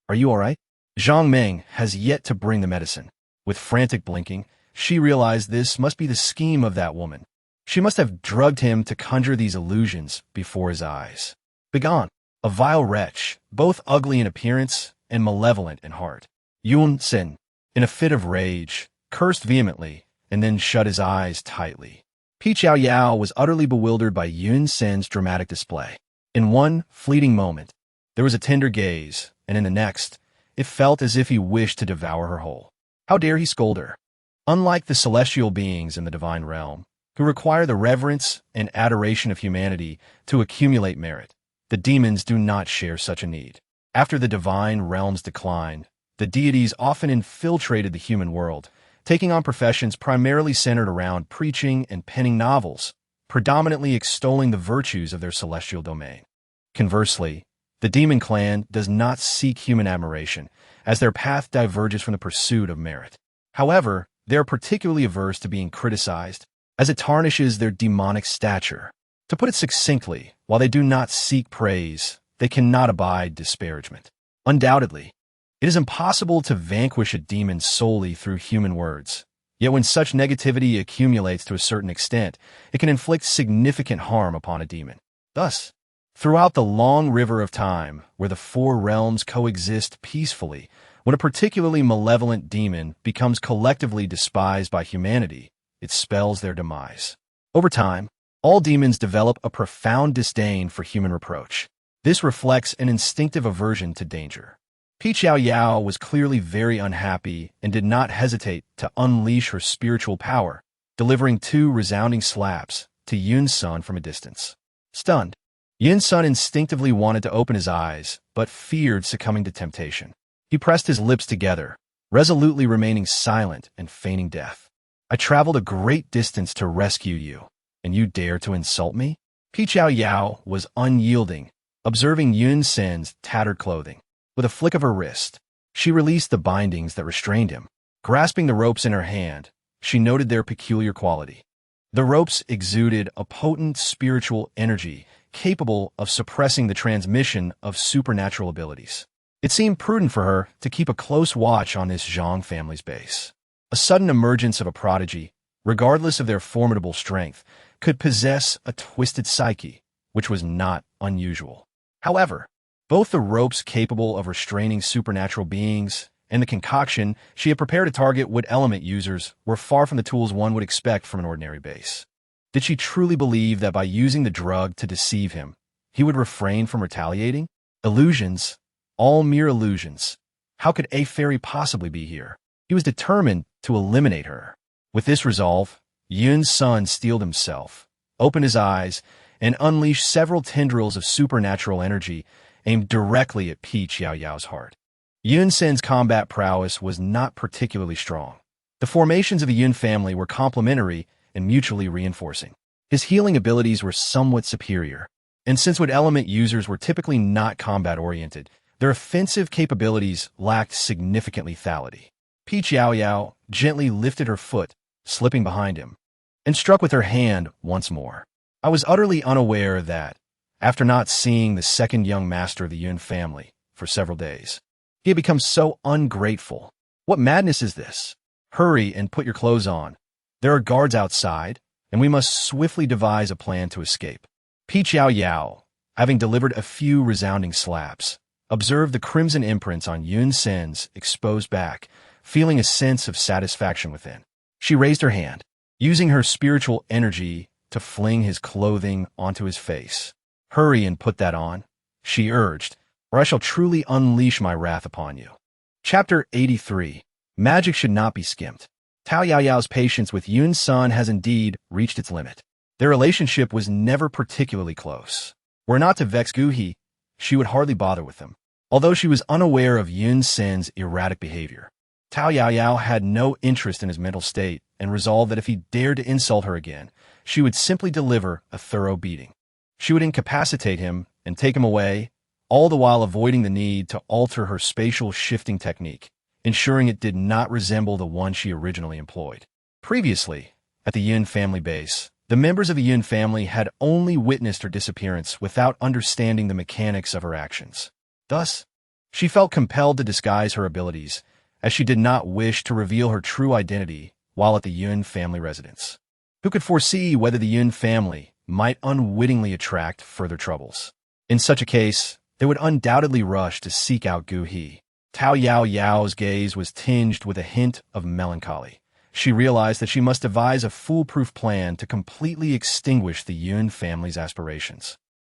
are you all right? Zhang Meng has yet to bring the medicine. With frantic blinking, she realized this must be the scheme of that woman. She must have drugged him to conjure these illusions before his eyes. Begone, a vile wretch, both ugly in appearance and malevolent in heart. Yun Sen, in a fit of rage, cursed vehemently and then shut his eyes tightly. Peach Yao Yao was utterly bewildered by Yun Sen's dramatic display. In one fleeting moment, there was a tender gaze, and in the next, it felt as if he wished to devour her whole. How dare he scold her? Unlike the celestial beings in the divine realm, who require the reverence and adoration of humanity to accumulate merit, the demons do not share such a need. After the divine realm's decline, the deities often infiltrated the human world, taking on professions primarily centered around preaching and penning novels, predominantly extolling the virtues of their celestial domain. Conversely, the demon clan does not seek human admiration, as their path diverges from the pursuit of merit. However, they are particularly averse to being criticized, as it tarnishes their demonic stature. To put it succinctly, while they do not seek praise, they cannot abide disparagement. Undoubtedly, it is impossible to vanquish a demon solely through human words. Yet when such negativity accumulates to a certain extent, it can inflict significant harm upon a demon. Thus, throughout the long river of time, where the four realms coexist peacefully, when a particularly malevolent demon becomes collectively despised by humanity, it spells their demise. Over time, all demons develop a profound disdain for human reproach. This reflects an instinctive aversion to danger. Peach Yao Yao was clearly very unhappy and did not hesitate to unleash her spiritual power, delivering 2 resounding slaps to Yun's son from a distance. Stunned, Yun's son instinctively wanted to open his eyes, but feared succumbing to temptation. He pressed his lips together, resolutely remaining silent and feigning death. I traveled a great distance to rescue you, and you dare to insult me? Peach Yao Yao was unyielding, observing Yun Sen's tattered clothing. With a flick of her wrist, she released the bindings that restrained him. Grasping the ropes in her hand, she noted their peculiar quality. The ropes exuded a potent spiritual energy capable of suppressing the transmission of supernatural abilities. It seemed prudent for her to keep a close watch on this Zhang family's base. A sudden emergence of a prodigy, regardless of their formidable strength, could possess a twisted psyche, which was not unusual. However, both the ropes capable of restraining supernatural beings and the concoction she had prepared to target wood element users were far from the tools one would expect from an ordinary base. Did she truly believe that by using the drug to deceive him, he would refrain from retaliating? Illusions, all mere illusions. How could a fairy possibly be here? He was determined to eliminate her. With this resolve, Yun's son steeled himself, opened his eyes, and unleashed several tendrils of supernatural energy aimed directly at Peach Yao Yao's heart. Yun Sen's combat prowess was not particularly strong. The formations of the Yun family were complementary and mutually reinforcing. His healing abilities were somewhat superior, and since Wood Element users were typically not combat-oriented, their offensive capabilities lacked significant lethality. Peach Yao Yao gently lifted her foot, slipping behind him, and struck with her hand once more. I was utterly unaware that, after not seeing the second young master of the Yun family for several days, he had become so ungrateful. What madness is this? Hurry and put your clothes on. There are guards outside, and we must swiftly devise a plan to escape. Peach Yao Yao, having delivered a few resounding slaps, observed the crimson imprints on Yun Sen's exposed back, feeling a sense of satisfaction within. She raised her hand, using her spiritual energy to fling his clothing onto his face. Hurry and put that on, she urged, or I shall truly unleash my wrath upon you. Chapter 83. Magic should not be skimped. Tao Yao Yao's patience with Yun's son has indeed reached its limit. Their relationship was never particularly close. Were it not to vex Gu He, she would hardly bother with him. Although she was unaware of Yun Sen's erratic behavior, Tao Yao Yao had no interest in his mental state and resolved that if he dared to insult her again, she would simply deliver a thorough beating. She would incapacitate him and take him away, all the while avoiding the need to alter her spatial shifting technique, ensuring it did not resemble the one she originally employed. Previously, at the Yun family base, the members of the Yun family had only witnessed her disappearance without understanding the mechanics of her actions. Thus, she felt compelled to disguise her abilities, as she did not wish to reveal her true identity while at the Yun family residence. Who could foresee whether the Yun family might unwittingly attract further troubles? In such a case, they would undoubtedly rush to seek out Gu He. Tao Yao Yao's gaze was tinged with a hint of melancholy. She realized that she must devise a foolproof plan to completely extinguish the Yun family's aspirations.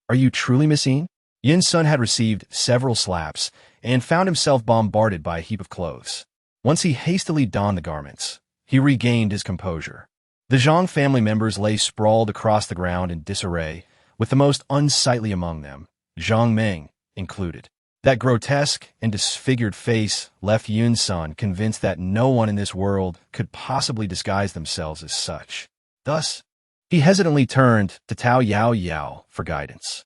Are you truly Miss Yin? Yun's son had received several slaps and found himself bombarded by a heap of clothes. Once he hastily donned the garments, he regained his composure. The Zhang family members lay sprawled across the ground in disarray, with the most unsightly among them, Zhang Meng, included. That grotesque and disfigured face left Yun's son convinced that no one in this world could possibly disguise themselves as such. Thus, he hesitantly turned to Tao Yao Yao for guidance.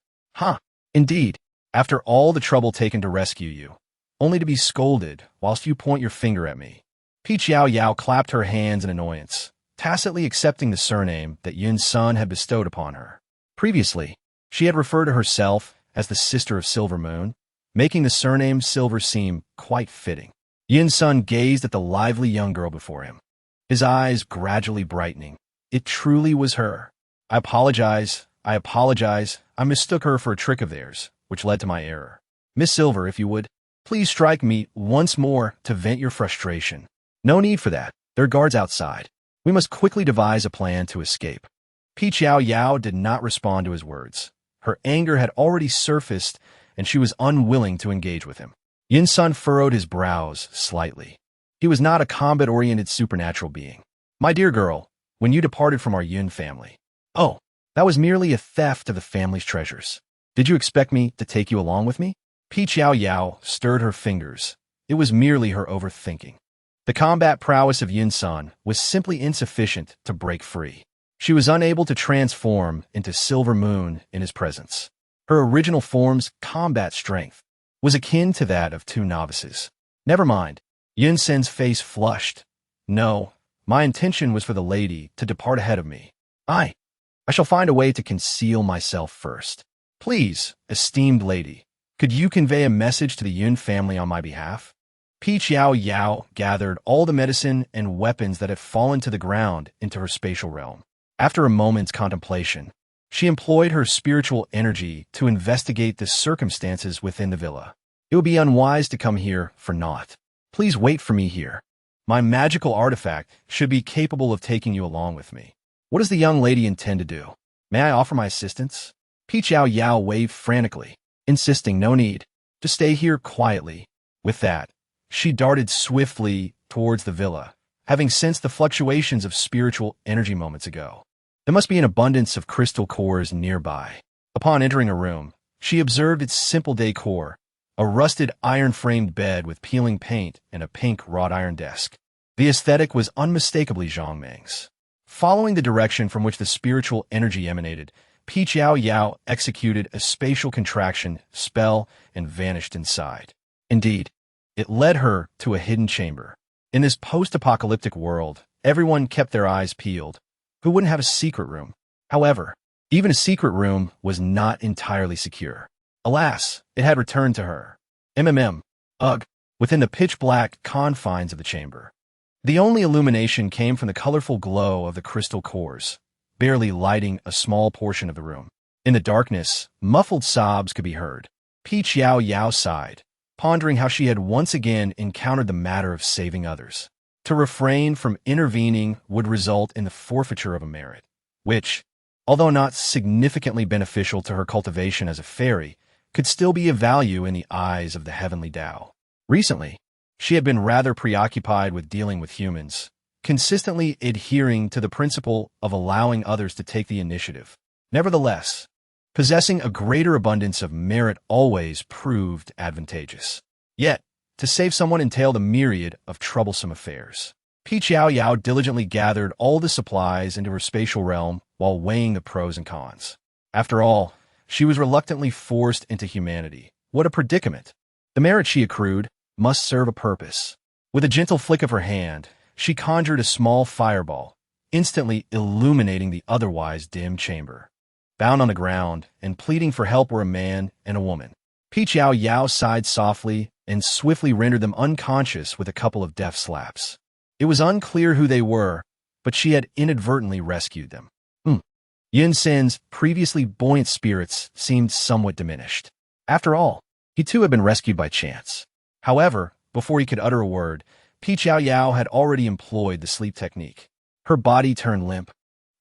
Indeed, after all the trouble taken to rescue you, only to be scolded whilst you point your finger at me. Peach Yao Yao clapped her hands in annoyance, tacitly accepting the surname that Yun's son had bestowed upon her. Previously, she had referred to herself as the sister of Silver Moon, making the surname Silver seem quite fitting. Yun's son gazed at the lively young girl before him, his eyes gradually brightening. It truly was her. I apologize. I mistook her for a trick of theirs, which led to my error. Miss Silver, if you would, please strike me once more to vent your frustration. No need for that. There are guards outside. We must quickly devise a plan to escape. Peach Yao Yao did not respond to his words. Her anger had already surfaced, and she was unwilling to engage with him. Yun's son furrowed his brows slightly. He was not a combat-oriented supernatural being. My dear girl, when you departed from our Yun family, that was merely a theft of the family's treasures. Did you expect me to take you along with me? Peach Yao Yao stirred her fingers. It was merely her overthinking. The combat prowess of Yun's son was simply insufficient to break free. She was unable to transform into Silver Moon in his presence. Her original form's combat strength was akin to that of two novices. Never mind. Yun Sen's face flushed. No, my intention was for the lady to depart ahead of me. I shall find a way to conceal myself first. Please, esteemed lady, could you convey a message to the Yun family on my behalf? Peach Yao Yao gathered all the medicine and weapons that had fallen to the ground into her spatial realm. After a moment's contemplation, she employed her spiritual energy to investigate the circumstances within the villa. It would be unwise to come here for naught. Please wait for me here. My magical artifact should be capable of taking you along with me. What does the young lady intend to do? May I offer my assistance? Peach Yao Yao waved frantically, insisting no need. Just stay here quietly. With that, she darted swiftly towards the villa, having sensed the fluctuations of spiritual energy moments ago. There must be an abundance of crystal cores nearby. Upon entering a room, she observed its simple decor, a rusted iron-framed bed with peeling paint and a pink wrought iron desk. The aesthetic was unmistakably Zhang Meng's. Following the direction from which the spiritual energy emanated, Yao Yao executed a spatial contraction spell and vanished inside. Indeed, it led her to a hidden chamber. In this post-apocalyptic world, everyone kept their eyes peeled. Who wouldn't have a secret room? However, even a secret room was not entirely secure. Alas, it had returned to her. Ugh, within the pitch-black confines of the chamber. The only illumination came from the colorful glow of the crystal cores, barely lighting a small portion of the room. In the darkness, muffled sobs could be heard. Yao Yao sighed, pondering how she had once again encountered the matter of saving others. To refrain from intervening would result in the forfeiture of a merit, which, although not significantly beneficial to her cultivation as a fairy, could still be of value in the eyes of the heavenly Tao. Recently, she had been rather preoccupied with dealing with humans, consistently adhering to the principle of allowing others to take the initiative. Nevertheless, possessing a greater abundance of merit always proved advantageous. Yet, to save someone entailed a myriad of troublesome affairs. Yao Yao diligently gathered all the supplies into her spatial realm while weighing the pros and cons. After all, she was reluctantly forced into humanity. What a predicament! The merit she accrued must serve a purpose. With a gentle flick of her hand, she conjured a small fireball, instantly illuminating the otherwise dim chamber. Bound on the ground and pleading for help were a man and a woman. Yao Yao sighed softly and swiftly rendered them unconscious with a couple of deft slaps. It was unclear who they were, but she had inadvertently rescued them. Yun Sin's previously buoyant spirits seemed somewhat diminished. After all, he too had been rescued by chance. However, before he could utter a word, Yao Yao had already employed the sleep technique. Her body turned limp,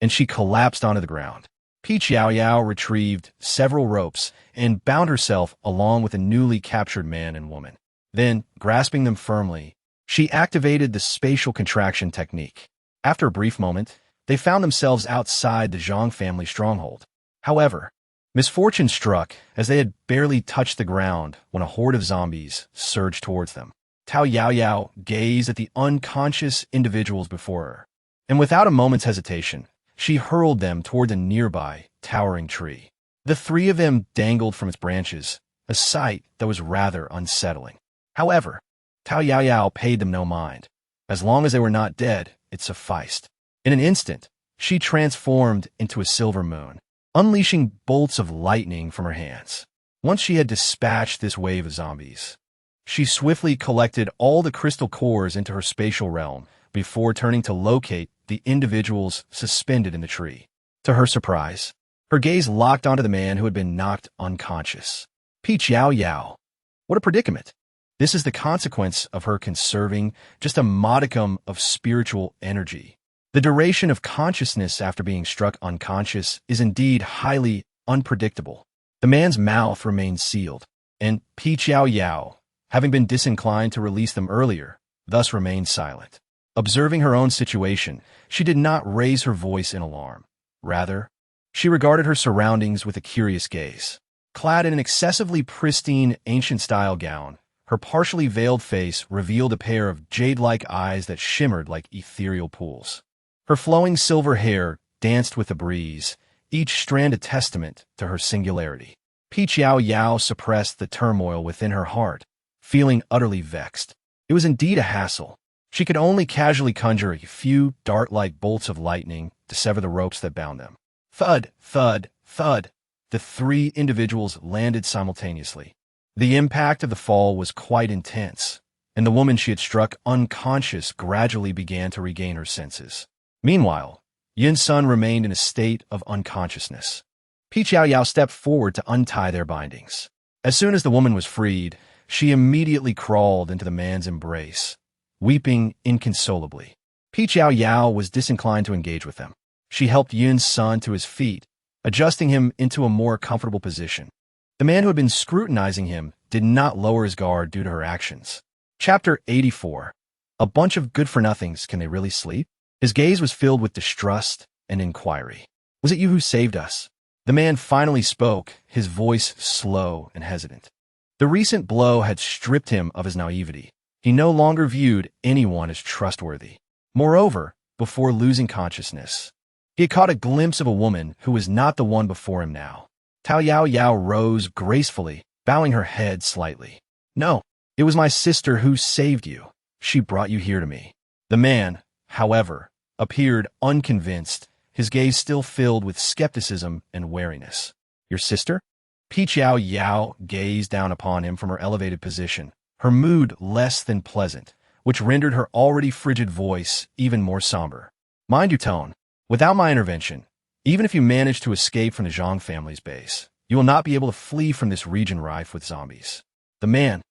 and she collapsed onto the ground. Yao Yao retrieved several ropes and bound herself along with a newly captured man and woman. Then, grasping them firmly, she activated the spatial contraction technique. After a brief moment, they found themselves outside the Zhang family stronghold. However, misfortune struck as they had barely touched the ground when a horde of zombies surged towards them. Yao Yao gazed at the unconscious individuals before her, and without a moment's hesitation, she hurled them toward a nearby, towering tree. The three of them dangled from its branches, a sight that was rather unsettling. However, Yao Yao paid them no mind. As long as they were not dead, it sufficed. In an instant, she transformed into a silver moon, unleashing bolts of lightning from her hands. Once she had dispatched this wave of zombies, she swiftly collected all the crystal cores into her spatial realm before turning to locate the individuals suspended in the tree. To her surprise, her gaze locked onto the man who had been knocked unconscious. Yao Yao. What a predicament! This is the consequence of her conserving just a modicum of spiritual energy. The duration of consciousness after being struck unconscious is indeed highly unpredictable. The man's mouth remained sealed, and Yao Yao, having been disinclined to release them earlier, thus remained silent. Observing her own situation, she did not raise her voice in alarm. Rather, she regarded her surroundings with a curious gaze. Clad in an excessively pristine, ancient-style gown, her partially veiled face revealed a pair of jade-like eyes that shimmered like ethereal pools. Her flowing silver hair danced with the breeze, each strand a testament to her singularity. Yao Yao suppressed the turmoil within her heart, feeling utterly vexed. It was indeed a hassle. She could only casually conjure a few dart-like bolts of lightning to sever the ropes that bound them. Thud, thud, thud. The three individuals landed simultaneously. The impact of the fall was quite intense, and the woman she had struck unconscious gradually began to regain her senses. Meanwhile, Yun Sun remained in a state of unconsciousness. Yao Yao stepped forward to untie their bindings. As soon as the woman was freed, she immediately crawled into the man's embrace, weeping inconsolably. Yao Yao was disinclined to engage with them. She helped Yun Sun to his feet, adjusting him into a more comfortable position. The man who had been scrutinizing him did not lower his guard due to her actions. Chapter 84. A bunch of good-for-nothings, can they really sleep? His gaze was filled with distrust and inquiry. Was it you who saved us? The man finally spoke, his voice slow and hesitant. The recent blow had stripped him of his naivety. He no longer viewed anyone as trustworthy. Moreover, before losing consciousness, he had caught a glimpse of a woman who was not the one before him now. Yao Yao rose gracefully, bowing her head slightly. No, it was my sister who saved you. She brought you here to me. The man, however, appeared unconvinced, his gaze still filled with skepticism and wariness. Your sister? Yao Yao gazed down upon him from her elevated position, her mood less than pleasant, which rendered her already frigid voice even more somber. Mind your tone. Without my intervention, even if you manage to escape from the Zhang family's base, you will not be able to flee from this region rife with zombies. The man,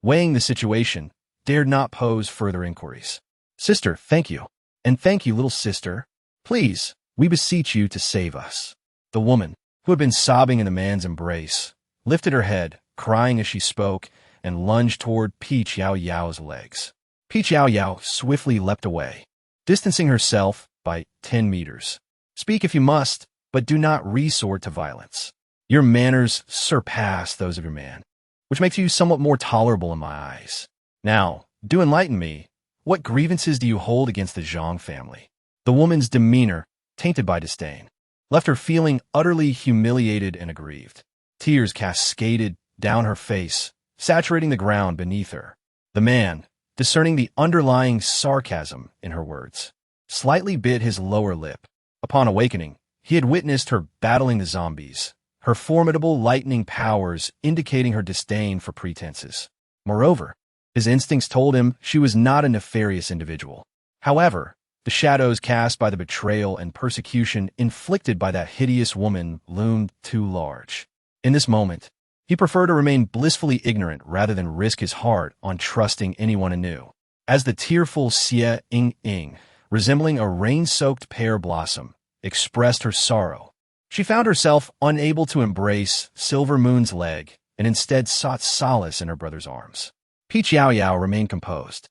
weighing the situation, dared not pose further inquiries. Sister, thank you. And thank you, little sister. Please, we beseech you to save us. The woman, who had been sobbing in the man's embrace, lifted her head, crying as she spoke, and lunged toward Yao Yao's legs. Yao Yao swiftly leapt away, distancing herself by 10 meters. Speak if you must, but do not resort to violence. Your manners surpass those of your man, which makes you somewhat more tolerable in my eyes. Now, do enlighten me. What grievances do you hold against the Zhang family? The woman's demeanor, tainted by disdain, left her feeling utterly humiliated and aggrieved. Tears cascaded down her face, saturating the ground beneath her. The man, discerning the underlying sarcasm in her words, slightly bit his lower lip. Upon awakening, he had witnessed her battling the zombies, her formidable lightning powers indicating her disdain for pretenses. Moreover, his instincts told him she was not a nefarious individual. However, the shadows cast by the betrayal and persecution inflicted by that hideous woman loomed too large. In this moment, he preferred to remain blissfully ignorant rather than risk his heart on trusting anyone anew. As the tearful Xie Ying, resembling a rain-soaked pear blossom, expressed her sorrow, she found herself unable to embrace Silver Moon's leg and instead sought solace in her brother's arms. Yao Yao remained composed,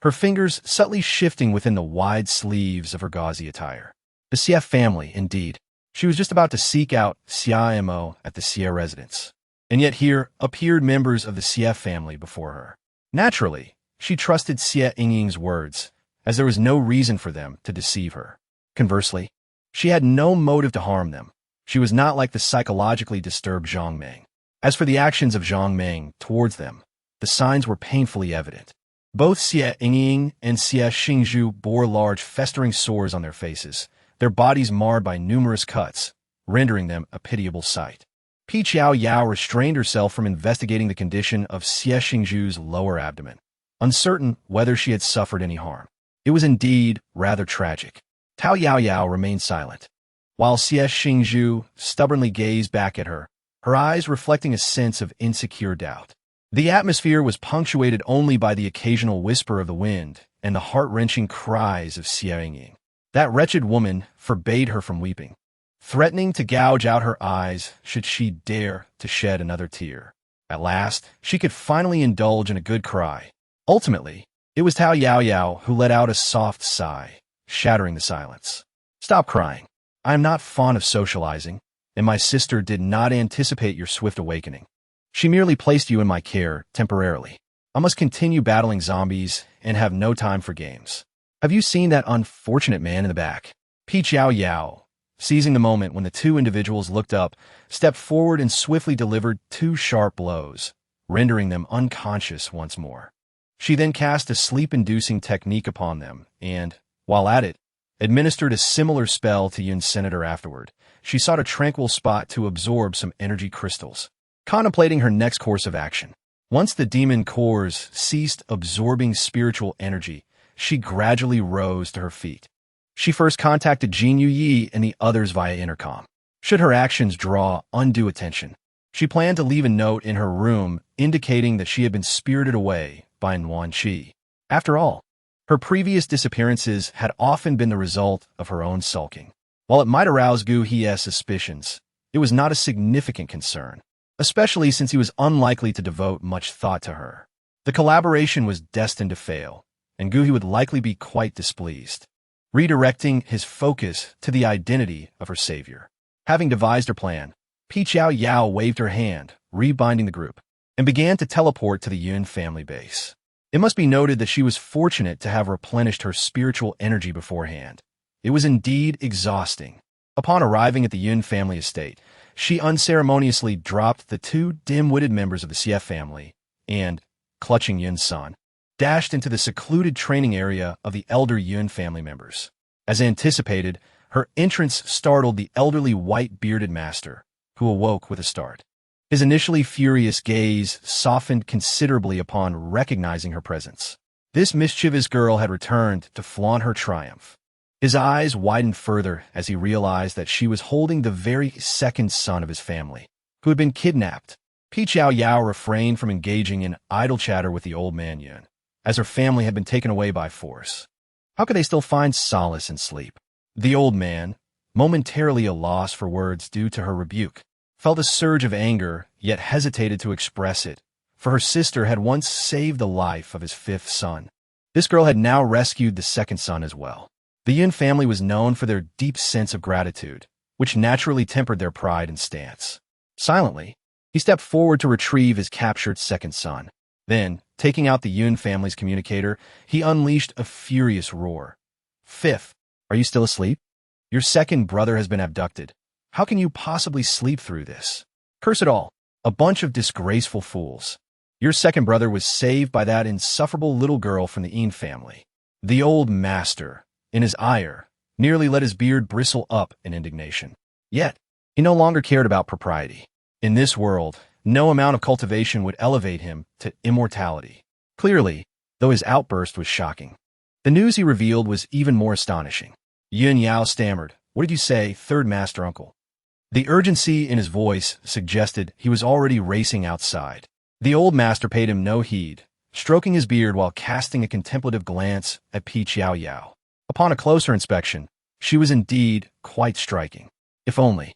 her fingers subtly shifting within the wide sleeves of her gauzy attire. The Xie family, indeed. She was just about to seek out Xia Mo at the Xie residence. And yet here appeared members of the Xie family before her. Naturally, she trusted Xie Ying's words, as there was no reason for them to deceive her. Conversely, she had no motive to harm them. She was not like the psychologically disturbed Zhang Meng. As for the actions of Zhang Meng towards them, the signs were painfully evident. Both Xie Ying and Xie Xingzhu bore large festering sores on their faces, their bodies marred by numerous cuts, rendering them a pitiable sight. Yao Yao restrained herself from investigating the condition of Xie Xingzhu's lower abdomen, uncertain whether she had suffered any harm. It was indeed rather tragic. Yao Yao remained silent, while Xie Xingzhu stubbornly gazed back at her, her eyes reflecting a sense of insecure doubt. The atmosphere was punctuated only by the occasional whisper of the wind and the heart-wrenching cries of Xie Ying. That wretched woman forbade her from weeping, threatening to gouge out her eyes should she dare to shed another tear. At last, she could finally indulge in a good cry. Ultimately, it was Yao Yao who let out a soft sigh, shattering the silence. Stop crying. I am not fond of socializing, and my sister did not anticipate your swift awakening. She merely placed you in my care temporarily. I must continue battling zombies and have no time for games. Have you seen that unfortunate man in the back? Yao Yao, seizing the moment when the two individuals looked up, stepped forward and swiftly delivered 2 sharp blows, rendering them unconscious once more. She then cast a sleep-inducing technique upon them and, while at it, administered a similar spell to Yun Senator afterward. She sought a tranquil spot to absorb some energy crystals, contemplating her next course of action. Once the demon cores ceased absorbing spiritual energy, she gradually rose to her feet. She first contacted Jin Yuyi and the others via intercom. Should her actions draw undue attention, she planned to leave a note in her room indicating that she had been spirited away by Nuan Qi. After all, her previous disappearances had often been the result of her own sulking. While it might arouse Gu Hie's suspicions, it was not a significant concern, especially since he was unlikely to devote much thought to her. The collaboration was destined to fail, and Gu He would likely be quite displeased, redirecting his focus to the identity of her savior. Having devised her plan, Yao Yao waved her hand, rebinding the group, and began to teleport to the Yun family base. It must be noted that she was fortunate to have replenished her spiritual energy beforehand. It was indeed exhausting. Upon arriving at the Yun family estate, she unceremoniously dropped the two dim-witted members of the CF family and, clutching Yun's son, dashed into the secluded training area of the elder Yun family members. As anticipated, her entrance startled the elderly white-bearded master, who awoke with a start. His initially furious gaze softened considerably upon recognizing her presence. This mischievous girl had returned to flaunt her triumph. His eyes widened further as he realized that she was holding the very second son of his family, who had been kidnapped. Yao Yao refrained from engaging in idle chatter with the old man Yun, as her family had been taken away by force. How could they still find solace in sleep? The old man, momentarily a loss for words due to her rebuke, felt a surge of anger, yet hesitated to express it, for her sister had once saved the life of his fifth son. This girl had now rescued the second son as well. The Yun family was known for their deep sense of gratitude, which naturally tempered their pride and stance. Silently, he stepped forward to retrieve his captured second son. Then, taking out the Yun family's communicator, he unleashed a furious roar. "Fifth, are you still asleep? Your second brother has been abducted. How can you possibly sleep through this? Curse it all, a bunch of disgraceful fools. Your second brother was saved by that insufferable little girl from the Yin family." The old master, in his ire, nearly let his beard bristle up in indignation. Yet, he no longer cared about propriety. In this world, no amount of cultivation would elevate him to immortality. Clearly, though his outburst was shocking, the news he revealed was even more astonishing. Yun Yao stammered, "What did you say, third master uncle?" The urgency in his voice suggested he was already racing outside. The old master paid him no heed, stroking his beard while casting a contemplative glance at Yao Yao. Upon a closer inspection, she was indeed quite striking. If only.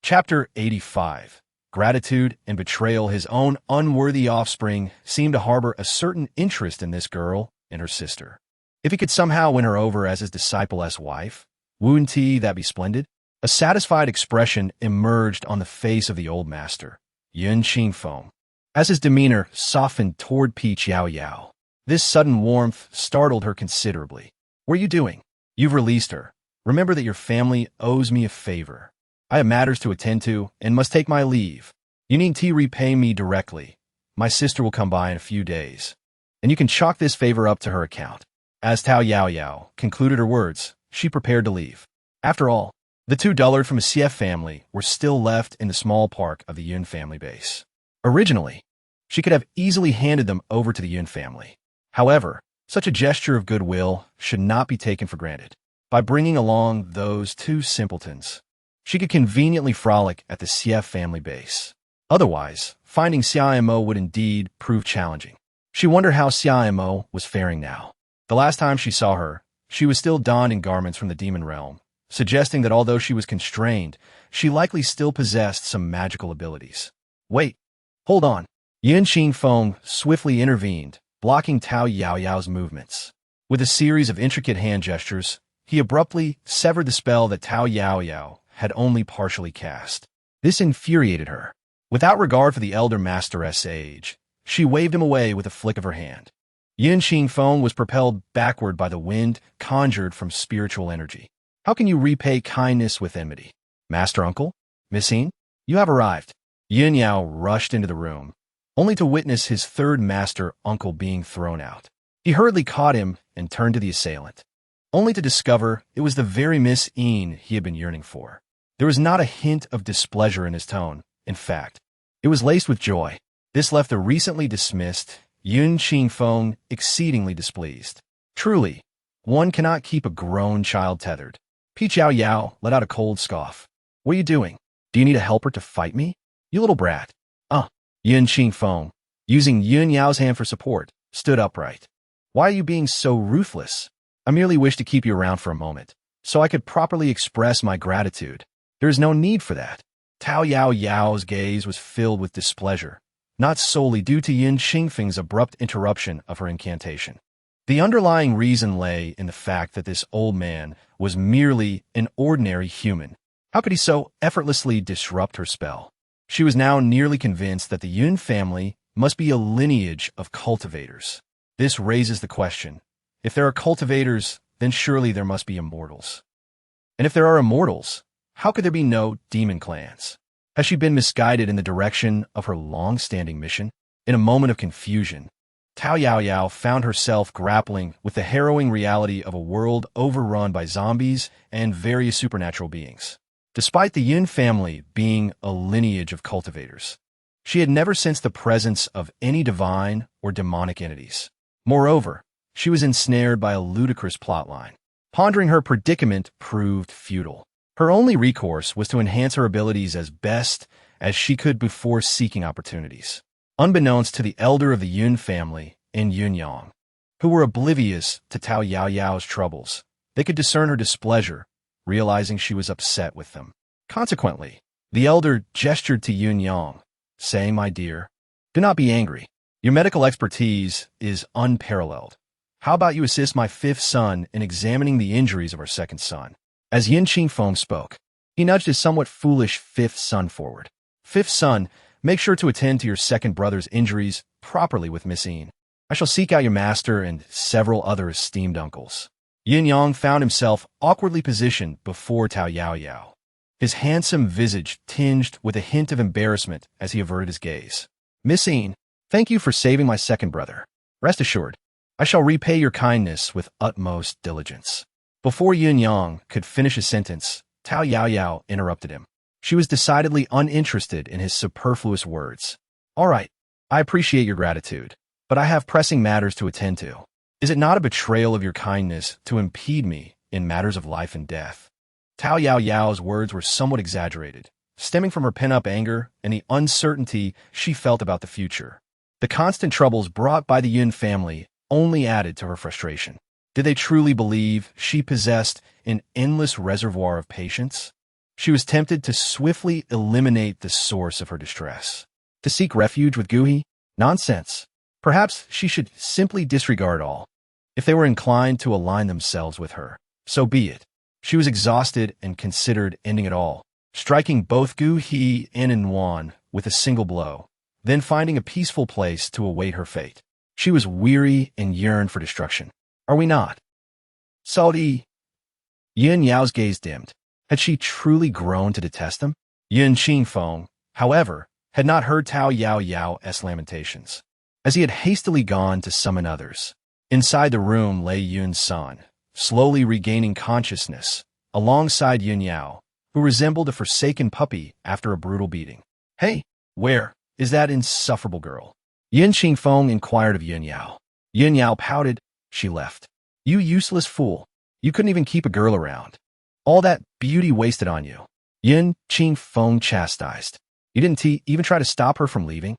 Chapter 85. Gratitude and betrayal. His own unworthy offspring seemed to harbor a certain interest in this girl and her sister. If he could somehow win her over as his disciple-less wife, wouldn't that be splendid? A satisfied expression emerged on the face of the old master, Yun Qingfeng, as his demeanor softened toward Yao Yao. This sudden warmth startled her considerably. "What are you doing? You've released her. Remember that your family owes me a favor. I have matters to attend to and must take my leave. You needn't repay me directly. My sister will come by in a few days, and you can chalk this favor up to her account." As Yao Yao concluded her words, she prepared to leave. After all, the two dullard from a CF family were still left in the small park of the Yun family base. Originally, she could have easily handed them over to the Yun family. However, such a gesture of goodwill should not be taken for granted. By bringing along those two simpletons, she could conveniently frolic at the CF family base. Otherwise, finding Xiaomo would indeed prove challenging. She wondered how Xiaomo was faring now. The last time she saw her, she was still donned in garments from the demon realm, suggesting that although she was constrained, she likely still possessed some magical abilities. "Wait, hold on." Yun Qingfeng swiftly intervened, blocking Yao Yao's movements. With a series of intricate hand gestures, he abruptly severed the spell that Yao Yao had only partially cast. This infuriated her. Without regard for the elder masteress' age, she waved him away with a flick of her hand. Yun Qingfeng was propelled backward by the wind conjured from spiritual energy. "How can you repay kindness with enmity? Master uncle? Miss Yin? You have arrived." Yun Yao rushed into the room, only to witness his third master uncle being thrown out. He hurriedly caught him and turned to the assailant, only to discover it was the very Miss Yin he had been yearning for. There was not a hint of displeasure in his tone. In fact, it was laced with joy. This left the recently dismissed Yun Qingfeng exceedingly displeased. Truly, one cannot keep a grown child tethered. Yao Yao let out a cold scoff. "What are you doing? Do you need a helper to fight me? You little brat." Yun Qingfeng, using Yun Yao's hand for support, stood upright. "Why are you being so ruthless? I merely wish to keep you around for a moment, so I could properly express my gratitude. There is no need for that." Yao Yao's gaze was filled with displeasure, not solely due to Yun Qingfeng's abrupt interruption of her incantation. The underlying reason lay in the fact that this old man was merely an ordinary human. How could he so effortlessly disrupt her spell? She was now nearly convinced that the Yun family must be a lineage of cultivators. This raises the question, if there are cultivators, then surely there must be immortals. And if there are immortals, how could there be no demon clans? Has she been misguided in the direction of her long-standing mission? In a moment of confusion, Yao Yao found herself grappling with the harrowing reality of a world overrun by zombies and various supernatural beings. Despite the Yun family being a lineage of cultivators, she had never sensed the presence of any divine or demonic entities. Moreover, she was ensnared by a ludicrous plotline. Pondering her predicament proved futile. Her only recourse was to enhance her abilities as best as she could before seeking opportunities. Unbeknownst to the elder of the Yun family and Yun Yang, who were oblivious to Yao Yao's troubles, they could discern her displeasure, realizing she was upset with them. Consequently, the elder gestured to Yun Yang, saying, "My dear, do not be angry. Your medical expertise is unparalleled. How about you assist my fifth son in examining the injuries of our second son?" As Yin Qingfeng spoke, he nudged his somewhat foolish fifth son forward. "Fifth son, make sure to attend to your second brother's injuries properly with Miss Yin. I shall seek out your master and several other esteemed uncles." Yin Yang found himself awkwardly positioned before Yao Yao, his handsome visage tinged with a hint of embarrassment as he averted his gaze. "Miss Yin, thank you for saving my second brother. Rest assured, I shall repay your kindness with utmost diligence." Before Yin Yang could finish his sentence, Yao Yao interrupted him. She was decidedly uninterested in his superfluous words. "All right, I appreciate your gratitude, but I have pressing matters to attend to. Is it not a betrayal of your kindness to impede me in matters of life and death?" Yao Yao's words were somewhat exaggerated, stemming from her pent-up anger and the uncertainty she felt about the future. The constant troubles brought by the Yun family only added to her frustration. Did they truly believe she possessed an endless reservoir of patience? She was tempted to swiftly eliminate the source of her distress. To seek refuge with Guhi? Nonsense. Perhaps she should simply disregard all. If they were inclined to align themselves with her, so be it. She was exhausted and considered ending it all, striking both Guhi and Inwan with a single blow, then finding a peaceful place to await her fate. She was weary and yearned for destruction. Are we not? Saudi. Yin Yao's gaze dimmed. Had she truly grown to detest him? Yin Qingfeng, however, had not heard Yao Yao's lamentations, as he had hastily gone to summon others. Inside the room lay Yun's son, slowly regaining consciousness, alongside Yun Yao, who resembled a forsaken puppy after a brutal beating. "Hey, where is that insufferable girl?" Yin Qingfeng inquired of Yun Yao. Yun Yao pouted. "She left." "You useless fool. You couldn't even keep a girl around. All that beauty wasted on you." Yin Qingfeng chastised. "You didn't even try to stop her from leaving?"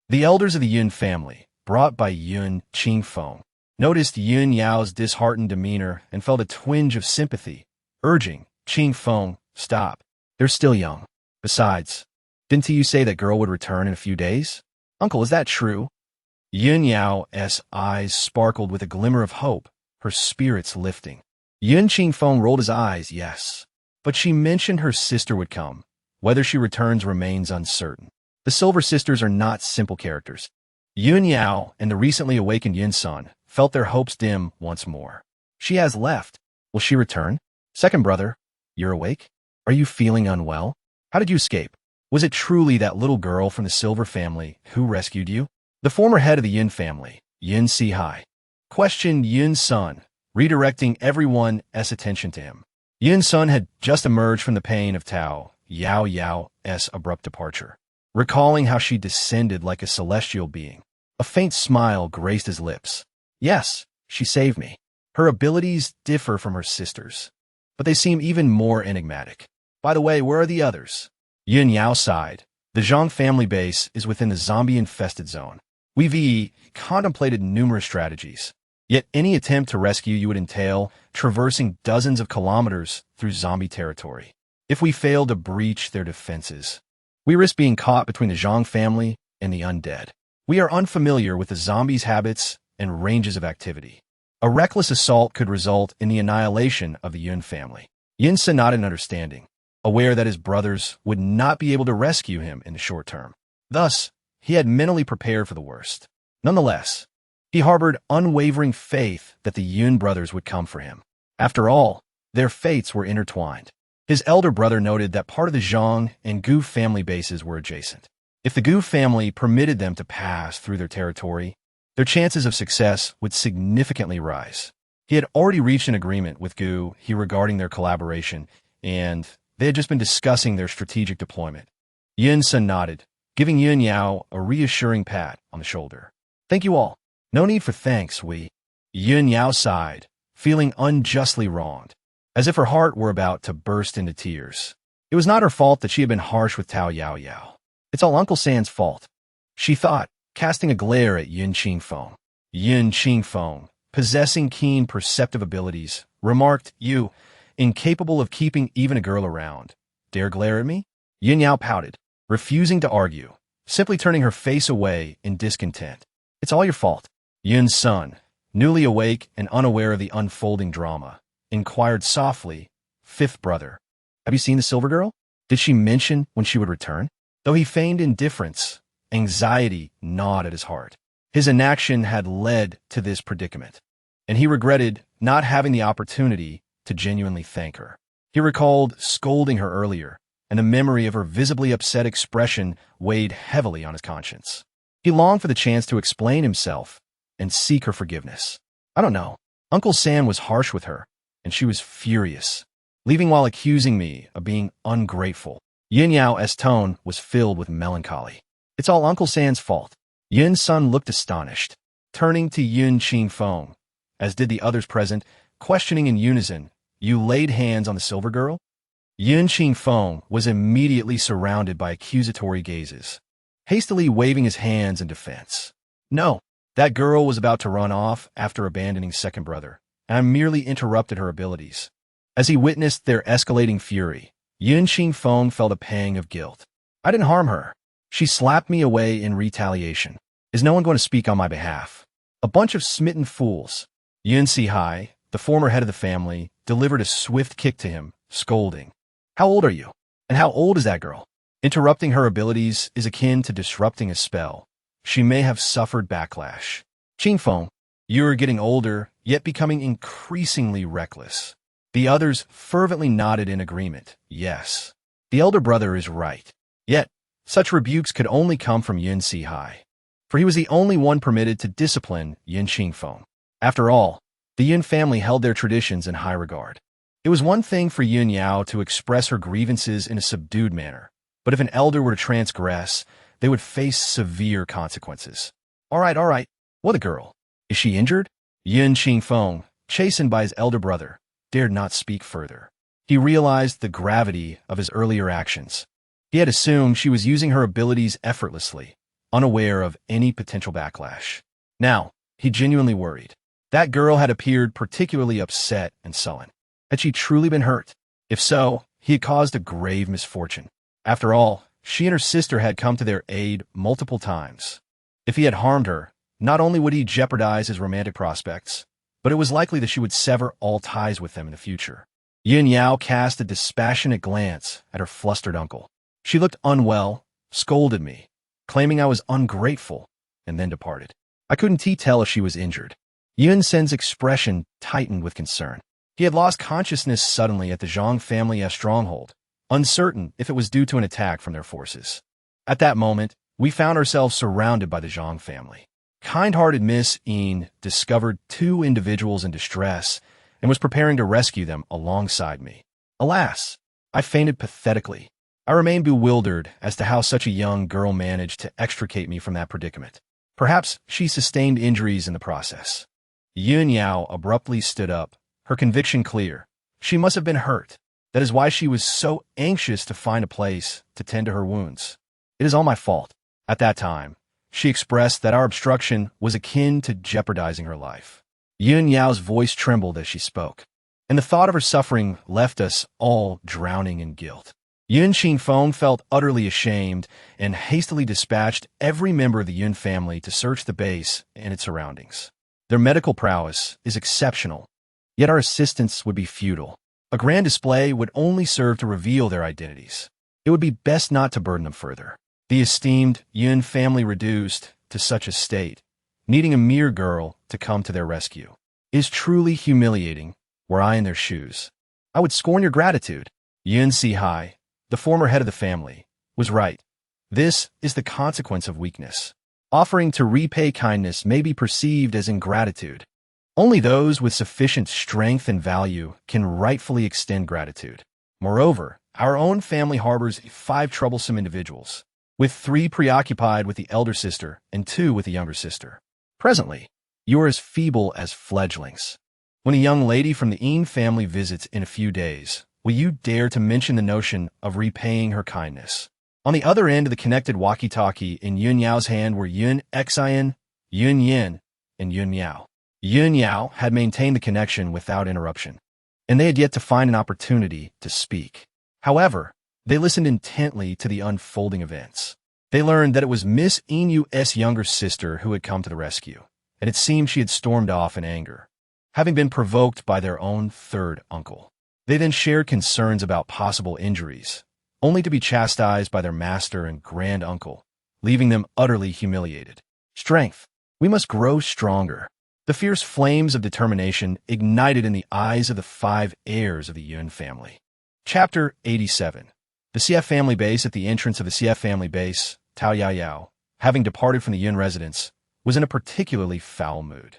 The elders of the Yun family, brought by Yun Qingfeng, noticed Yun Yao's disheartened demeanor and felt a twinge of sympathy, urging, "Qingfeng, stop. They're still young. Besides, didn't you say that girl would return in a few days?" "Uncle, is that true?" Yun Yao's eyes sparkled with a glimmer of hope, her spirits lifting. Yun Qingfeng rolled his eyes, "Yes. But she mentioned her sister would come. Whether she returns remains uncertain." The Silver Sisters are not simple characters. Yun Yao and the recently awakened Yin Sun felt their hopes dim once more. "She has left. Will she return?" "Second brother, you're awake? Are you feeling unwell? How did you escape? Was it truly that little girl from the Silver family who rescued you?" The former head of the Yin family, Yin Si-hai, questioned Yun Sun, redirecting everyone's attention to him. Yun Sun had just emerged from the pain of Yao Yao's abrupt departure, recalling how she descended like a celestial being. A faint smile graced his lips. "Yes, she saved me. Her abilities differ from her sisters, but they seem even more enigmatic. By the way, where are the others?" Yun Yao sighed. "The Zhang family base is within the zombie-infested zone. We've contemplated numerous strategies, yet any attempt to rescue you would entail traversing dozens of kilometers through zombie territory. If we fail to breach their defenses, we risk being caught between the Zhang family and the undead. We are unfamiliar with the zombies' habits and ranges of activity. A reckless assault could result in the annihilation of the Yun family. Yun Sun nodded in understanding, aware that his brothers would not be able to rescue him in the short term. Thus, he had mentally prepared for the worst. Nonetheless, he harbored unwavering faith that the Yun brothers would come for him. After all, their fates were intertwined. His elder brother noted that part of the Zhang and Gu family bases were adjacent. If the Gu family permitted them to pass through their territory, their chances of success would significantly rise. He had already reached an agreement with Gu regarding their collaboration, and they had just been discussing their strategic deployment. Yun Sun nodded, giving Yao Yao a reassuring pat on the shoulder. Thank you all. No need for thanks, we. Yao Yao sighed, feeling unjustly wronged, as if her heart were about to burst into tears. It was not her fault that she had been harsh with Yao Yao. It's all Uncle San's fault, she thought, casting a glare at Yun Qingfeng. Yun Qingfeng, possessing keen perceptive abilities, remarked, "You, incapable of keeping even a girl around, dare glare at me?" Yao Yao pouted, refusing to argue, simply turning her face away in discontent. It's all your fault. Yun Sun, newly awake and unaware of the unfolding drama, inquired softly, "Fifth brother, have you seen the Silver Girl? Did she mention when she would return?" Though he feigned indifference, anxiety gnawed at his heart. His inaction had led to this predicament, and he regretted not having the opportunity to genuinely thank her. He recalled scolding her earlier, and the memory of her visibly upset expression weighed heavily on his conscience. He longed for the chance to explain himself and seek her forgiveness. I don't know. Uncle Sam was harsh with her, and she was furious, leaving while accusing me of being ungrateful. Yao Yao's tone was filled with melancholy. It's all Uncle Sam's fault. Yun Sun looked astonished, turning to Yun Qingfeng, as did the others present, questioning in unison, "You laid hands on the Silver Girl?" Yun Qingfeng was immediately surrounded by accusatory gazes, hastily waving his hands in defense. "No, that girl was about to run off after abandoning second brother, and I merely interrupted her abilities." As he witnessed their escalating fury, Yun Qingfeng felt a pang of guilt. "I didn't harm her. She slapped me away in retaliation. Is no one going to speak on my behalf?" A bunch of smitten fools. Yun Sihai, the former head of the family, delivered a swift kick to him, scolding. "How old are you? And how old is that girl? Interrupting her abilities is akin to disrupting a spell. She may have suffered backlash. Qingfeng, you are getting older, yet becoming increasingly reckless." The others fervently nodded in agreement. Yes, the elder brother is right. Yet, such rebukes could only come from Yun Sihai, for he was the only one permitted to discipline Yun Qingfeng. After all, the Yun family held their traditions in high regard. It was one thing for Yao Yao to express her grievances in a subdued manner, but if an elder were to transgress, they would face severe consequences. All right, what a girl. Is she injured?" Yun Qingfeng, chastened by his elder brother, dared not speak further. He realized the gravity of his earlier actions. He had assumed she was using her abilities effortlessly, unaware of any potential backlash. Now, he genuinely worried. That girl had appeared particularly upset and sullen. Had she truly been hurt? If so, he had caused a grave misfortune. After all, she and her sister had come to their aid multiple times. If he had harmed her, not only would he jeopardize his romantic prospects, but it was likely that she would sever all ties with them in the future. Yao Yao cast a dispassionate glance at her flustered uncle. She looked unwell, scolded me, claiming I was ungrateful, and then departed. I couldn't tell if she was injured. Yun Sen's expression tightened with concern. He had lost consciousness suddenly at the Zhang family's stronghold, uncertain if it was due to an attack from their forces. At that moment, we found ourselves surrounded by the Zhang family. Kind-hearted Miss Yin discovered two individuals in distress and was preparing to rescue them alongside me. Alas, I fainted pathetically. I remained bewildered as to how such a young girl managed to extricate me from that predicament. Perhaps she sustained injuries in the process. Yao Yao abruptly stood up, her conviction clear. She must have been hurt. That is why she was so anxious to find a place to tend to her wounds. It is all my fault. At that time, she expressed that our obstruction was akin to jeopardizing her life. Yao Yao's voice trembled as she spoke, and the thought of her suffering left us all drowning in guilt. Yun Qingfeng felt utterly ashamed and hastily dispatched every member of the Yun family to search the base and its surroundings. Their medical prowess is exceptional, yet our assistance would be futile. A grand display would only serve to reveal their identities. It would be best not to burden them further. The esteemed Yun family reduced to such a state, needing a mere girl to come to their rescue, is truly humiliating. Were I in their shoes, I would scorn your gratitude. Yun Si-hai, the former head of the family, was right. This is the consequence of weakness. Offering to repay kindness may be perceived as ingratitude. Only those with sufficient strength and value can rightfully extend gratitude. Moreover, our own family harbors 5 troublesome individuals, with 3 preoccupied with the elder sister and 2 with the younger sister. Presently, you are as feeble as fledglings. When a young lady from the Yin family visits in a few days, will you dare to mention the notion of repaying her kindness? On the other end of the connected walkie-talkie in Yun Yao's hand were Yun Xian, Yun Yin, and Yun Yao. Yun Yao had maintained the connection without interruption, and they had yet to find an opportunity to speak. However, they listened intently to the unfolding events. They learned that it was Miss Inu's younger sister who had come to the rescue, and it seemed she had stormed off in anger, having been provoked by their own third uncle. They then shared concerns about possible injuries, only to be chastised by their master and grand uncle, leaving them utterly humiliated. Strength. We must grow stronger. The fierce flames of determination ignited in the eyes of the 5 heirs of the Yun family. Chapter 87. The CF family base. At the entrance of the CF family base, Yao Yao, having departed from the Yun residence, was in a particularly foul mood.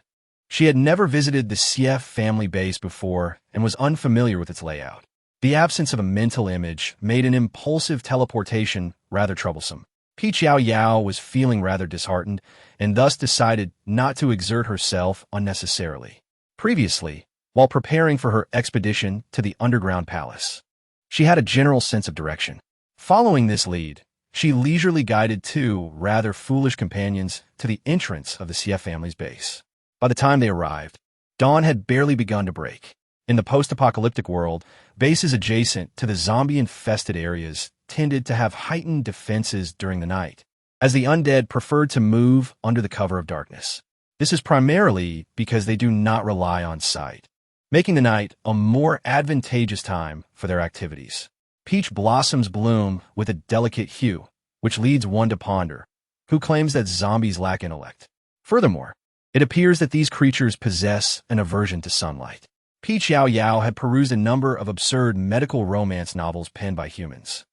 She had never visited the CF family base before and was unfamiliar with its layout. The absence of a mental image made an impulsive teleportation rather troublesome. Yao Yao was feeling rather disheartened and thus decided not to exert herself unnecessarily. Previously, while preparing for her expedition to the underground palace, she had a general sense of direction. Following this lead, she leisurely guided 2 rather foolish companions to the entrance of the CF family's base. By the time they arrived, dawn had barely begun to break. In the post-apocalyptic world, bases adjacent to the zombie-infested areas tended to have heightened defenses during the night, as the undead preferred to move under the cover of darkness. This is primarily because they do not rely on sight, making the night a more advantageous time for their activities. Peach blossoms bloom with a delicate hue, which leads one to ponder, who claims that zombies lack intellect. Furthermore, it appears that these creatures possess an aversion to sunlight. Yao Yao had perused a number of absurd medical romance novels penned by humans.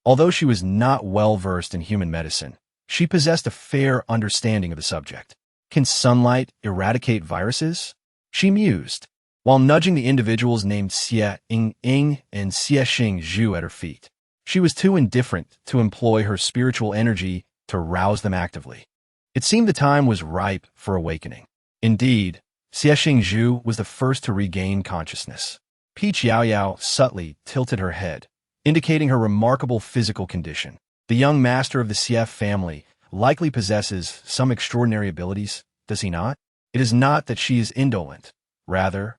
Although she was not well versed in human medicine, she possessed a fair understanding of the subject. Can sunlight eradicate viruses? She mused, while nudging the individuals named Xie Ying and Xie Xing Zhu at her feet. She was too indifferent to employ her spiritual energy to rouse them actively. It seemed the time was ripe for awakening. Indeed, Xie Xing Zhu was the first to regain consciousness. Yao Yao subtly tilted her head, indicating her remarkable physical condition. The young master of the CF family likely possesses some extraordinary abilities, does he not? It is not that she is indolent. Rather,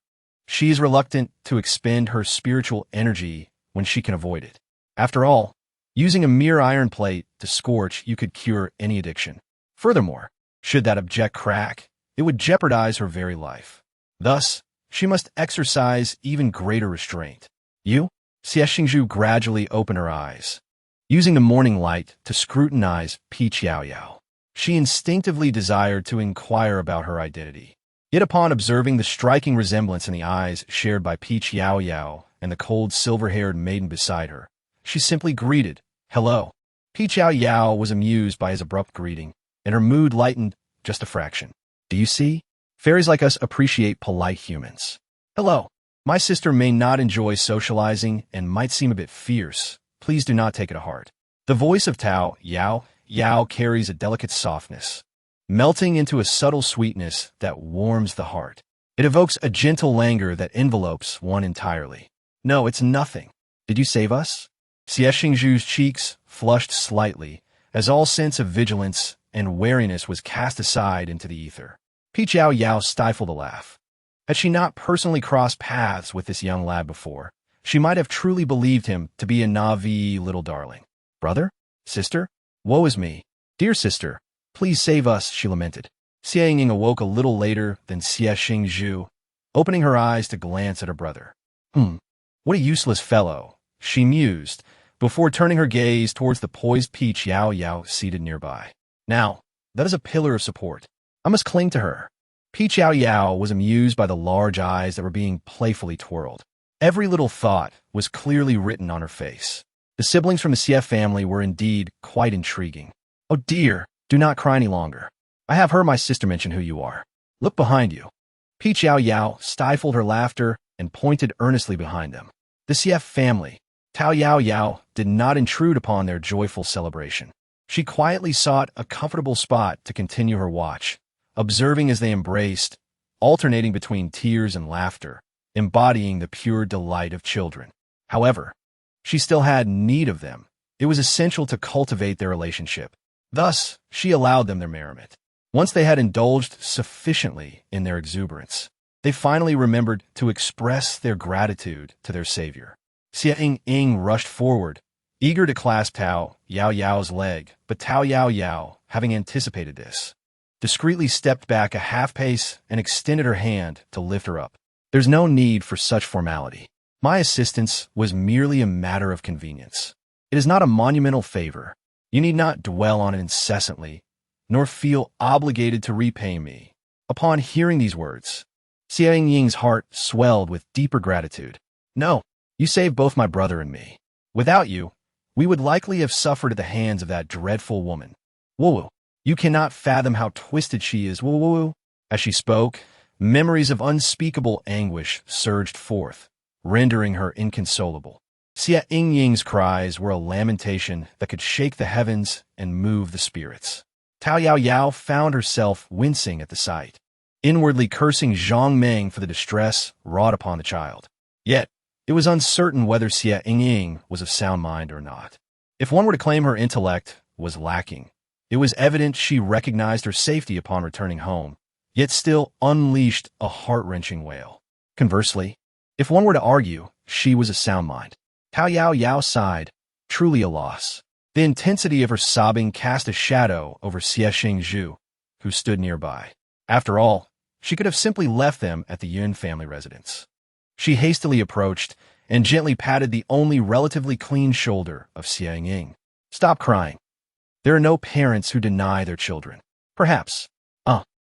she is reluctant to expend her spiritual energy when she can avoid it. After all, using a mere iron plate to scorch you could cure any addiction. Furthermore, should that object crack, it would jeopardize her very life. Thus, she must exercise even greater restraint. You? Xie Xingzhu gradually opened her eyes, using the morning light to scrutinize Yao Yao. She instinctively desired to inquire about her identity. Yet upon observing the striking resemblance in the eyes shared by Yao Yao and the cold silver-haired maiden beside her, she simply greeted, "Hello." Yao Yao was amused by his abrupt greeting, and her mood lightened just a fraction. Do you see? Fairies like us appreciate polite humans. Hello. My sister may not enjoy socializing and might seem a bit fierce. Please do not take it to heart. The voice of Yao Yao carries a delicate softness, melting into a subtle sweetness that warms the heart. It evokes a gentle languor that envelopes one entirely. No, it's nothing. Did you save us? Xie Xingzhu's cheeks flushed slightly, as all sense of vigilance and wariness was cast aside into the ether. Yao Yao stifled a laugh. Had she not personally crossed paths with this young lad before, she might have truly believed him to be a Navi little darling. Brother? Sister? Woe is me. Dear sister, please save us, she lamented. Xie Ying awoke a little later than Xie Xingzhu, opening her eyes to glance at her brother. What a useless fellow, she mused, before turning her gaze towards the poised peach Yao Yao seated nearby. Now, that is a pillar of support. I must cling to her. Peach Yao Yao was amused by the large eyes that were being playfully twirled. Every little thought was clearly written on her face. The siblings from the Xie family were indeed quite intriguing. Oh dear, do not cry any longer. I have heard my sister mention who you are. Look behind you. Peach Yao Yao stifled her laughter and pointed earnestly behind them. The Xie family, Tao Yao Yao, did not intrude upon their joyful celebration. She quietly sought a comfortable spot to continue her watch, observing as they embraced, alternating between tears and laughter, embodying the pure delight of children. However, she still had need of them. It was essential to cultivate their relationship. Thus, she allowed them their merriment. Once they had indulged sufficiently in their exuberance, they finally remembered to express their gratitude to their savior. Xie Ying rushed forward, eager to clasp Tao Yao Yao's leg, but Tao Yao Yao, having anticipated this, discreetly stepped back a half-pace and extended her hand to lift her up. There's no need for such formality. My assistance was merely a matter of convenience. It is not a monumental favor. You need not dwell on it incessantly, nor feel obligated to repay me. Upon hearing these words, Xie Ying's heart swelled with deeper gratitude. No, you saved both my brother and me. Without you, we would likely have suffered at the hands of that dreadful woman. Woo-woo, you cannot fathom how twisted she is, woo-woo. As she spoke, memories of unspeakable anguish surged forth, rendering her inconsolable. Xie Ying's cries were a lamentation that could shake the heavens and move the spirits. Tao Yao Yao found herself wincing at the sight, inwardly cursing Zhang Meng for the distress wrought upon the child. Yet, it was uncertain whether Xie Ying was of sound mind or not. If one were to claim her intellect was lacking, it was evident she recognized her safety upon returning home, yet still unleashed a heart-wrenching wail. Conversely, if one were to argue she was of sound mind, Tao Yao Yao sighed, truly a loss. The intensity of her sobbing cast a shadow over Xie Xingzhu, who stood nearby. After all, she could have simply left them at the Yun family residence. She hastily approached and gently patted the only relatively clean shoulder of Xie Ying. Stop crying. There are no parents who deny their children. Perhaps.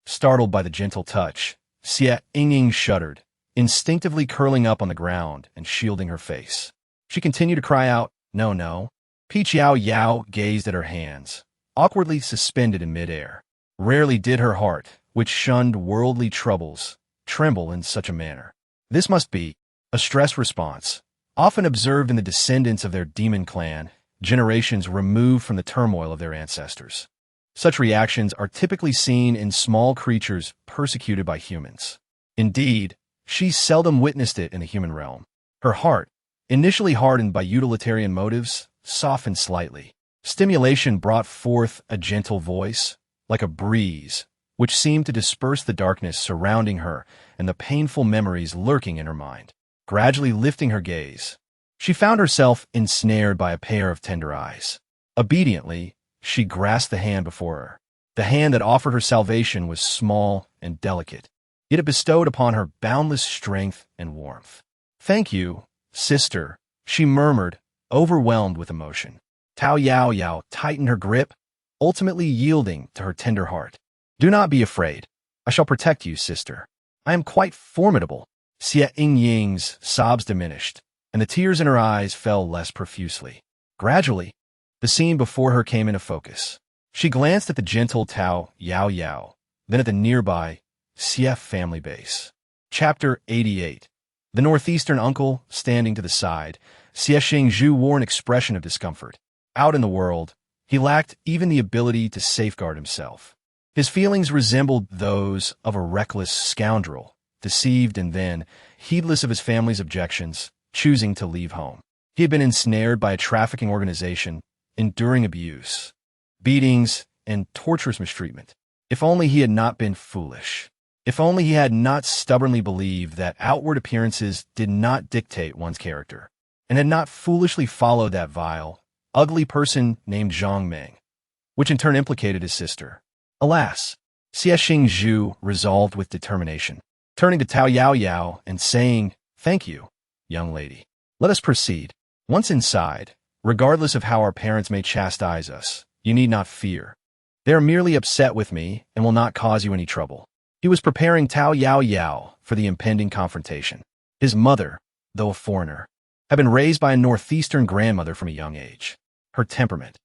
Startled by the gentle touch, Xie Ying shuddered, instinctively curling up on the ground and shielding her face. She continued to cry out, no, no. Peach Yao Yao gazed at her hands, awkwardly suspended in midair. Rarely did her heart, which shunned worldly troubles, tremble in such a manner. This must be a stress response, often observed in the descendants of their demon clan, generations removed from the turmoil of their ancestors. Such reactions are typically seen in small creatures persecuted by humans. Indeed, she seldom witnessed it in the human realm. Her heart, initially hardened by utilitarian motives, softened slightly. Stimulation brought forth a gentle voice, like a breeze, which seemed to disperse the darkness surrounding her and the painful memories lurking in her mind. Gradually lifting her gaze, she found herself ensnared by a pair of tender eyes. Obediently, she grasped the hand before her. The hand that offered her salvation was small and delicate, yet it bestowed upon her boundless strength and warmth. Thank you, sister, she murmured, overwhelmed with emotion. Tao Yao Yao tightened her grip, ultimately yielding to her tender heart. Do not be afraid. I shall protect you, sister. I am quite formidable. Xie Ying's sobs diminished, and the tears in her eyes fell less profusely. Gradually, the scene before her came into focus. She glanced at the gentle Tao Yao Yao, then at the nearby Xie family base. Chapter 88. The northeastern uncle, standing to the side, Xie Xingzhu wore an expression of discomfort. Out in the world, he lacked even the ability to safeguard himself. His feelings resembled those of a reckless scoundrel, deceived and then, heedless of his family's objections, choosing to leave home. He had been ensnared by a trafficking organization, enduring abuse, beatings, and torturous mistreatment. If only he had not been foolish. If only he had not stubbornly believed that outward appearances did not dictate one's character, and had not foolishly followed that vile, ugly person named Zhang Meng, which in turn implicated his sister. Alas, Xing Zhu resolved with determination, turning to Yao Yao and saying, "Thank you, young lady. Let us proceed. Once inside, regardless of how our parents may chastise us, you need not fear. They are merely upset with me and will not cause you any trouble." He was preparing Yao Yao for the impending confrontation. His mother, though a foreigner, had been raised by a northeastern grandmother from a young age. Her temperament,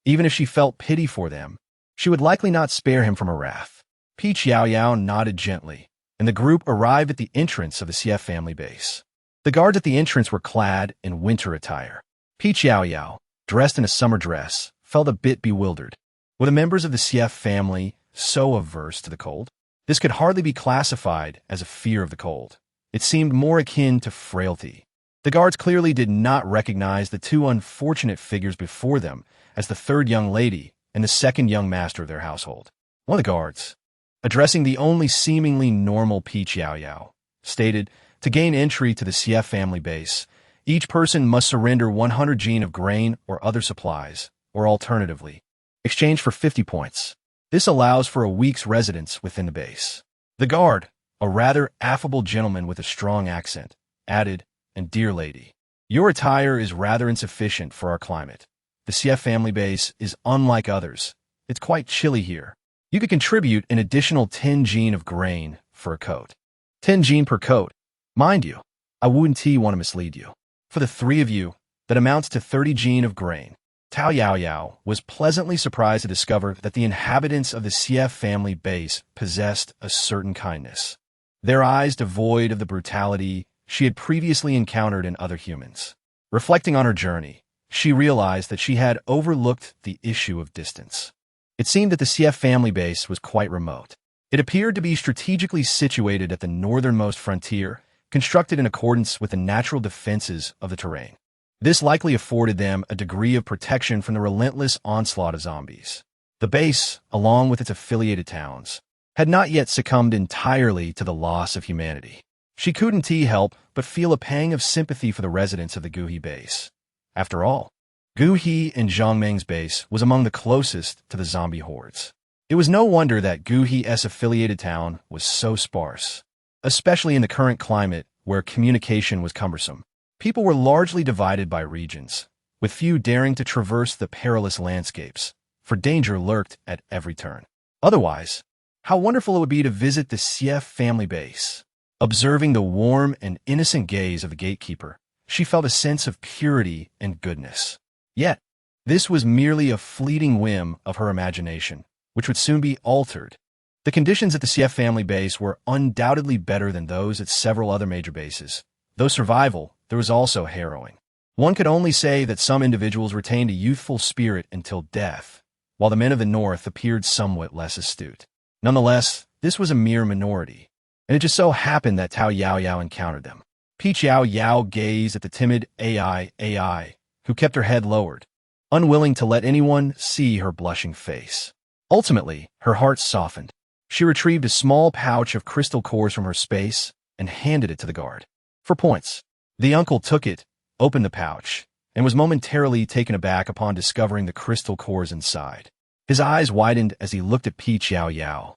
even if she felt pity for them, she would likely not spare him from her wrath. Yao Yao nodded gently, and the group arrived at the entrance of the CF family base. The guards at the entrance were clad in winter attire. Yao Yao, dressed in a summer dress, felt a bit bewildered. Were the members of the CF family so averse to the cold? This could hardly be classified as a fear of the cold. It seemed more akin to frailty. The guards clearly did not recognize the two unfortunate figures before them as the third young lady and the second young master of their household. One of the guards, addressing the only seemingly normal Yao Yao, stated, "To gain entry to the CF family base, each person must surrender 100 gene of grain or other supplies, or alternatively, exchange for 50 points. This allows for a week's residence within the base." The guard, a rather affable gentleman with a strong accent, added, "And dear lady, your attire is rather insufficient for our climate. The CF family base is unlike others. It's quite chilly here. You could contribute an additional 10 gene of grain for a coat." 10 gene per coat. Mind you, I wouldn't want to mislead you. For the three of you, that amounts to 30 gene of grain. Yao Yao was pleasantly surprised to discover that the inhabitants of the CF family base possessed a certain kindness. Their eyes devoid of the brutality she had previously encountered in other humans. Reflecting on her journey, she realized that she had overlooked the issue of distance. It seemed that the CF family base was quite remote. It appeared to be strategically situated at the northernmost frontier, constructed in accordance with the natural defenses of the terrain. This likely afforded them a degree of protection from the relentless onslaught of zombies. The base, along with its affiliated towns, had not yet succumbed entirely to the loss of humanity. She couldn't help but feel a pang of sympathy for the residents of the Guhi base. After all, Guhi and Zhongmeng's base was among the closest to the zombie hordes. It was no wonder that Guhi's affiliated town was so sparse, especially in the current climate where communication was cumbersome. People were largely divided by regions, with few daring to traverse the perilous landscapes, for danger lurked at every turn. Otherwise, how wonderful it would be to visit the CF family base. Observing the warm and innocent gaze of the gatekeeper, she felt a sense of purity and goodness. Yet, this was merely a fleeting whim of her imagination, which would soon be altered. The conditions at the CF family base were undoubtedly better than those at several other major bases. Though survival, there was also harrowing. One could only say that some individuals retained a youthful spirit until death, while the men of the North appeared somewhat less astute. Nonetheless, this was a mere minority, and it just so happened that Yao Yao encountered them. Yao Yao gazed at the timid AI, who kept her head lowered, unwilling to let anyone see her blushing face. Ultimately, her heart softened. She retrieved a small pouch of crystal cores from her space and handed it to the guard. For points. The uncle took it, opened the pouch, and was momentarily taken aback upon discovering the crystal cores inside. His eyes widened as he looked at Yao Yao,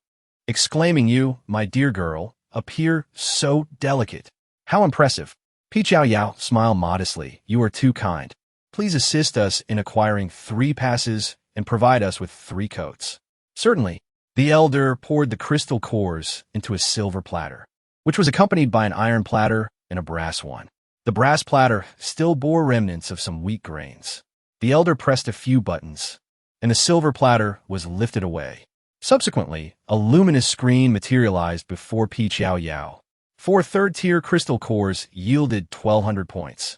exclaiming, "You, my dear girl, appear so delicate. How impressive." Yao Yao smiled modestly. "You are too kind. Please assist us in acquiring 3 passes and provide us with 3 coats." "Certainly." The elder poured the crystal cores into a silver platter, which was accompanied by an iron platter and a brass one. The brass platter still bore remnants of some wheat grains. The elder pressed a few buttons, and the silver platter was lifted away. Subsequently, a luminous screen materialized before Yao Yao. 4 third-tier crystal cores yielded 1,200 points,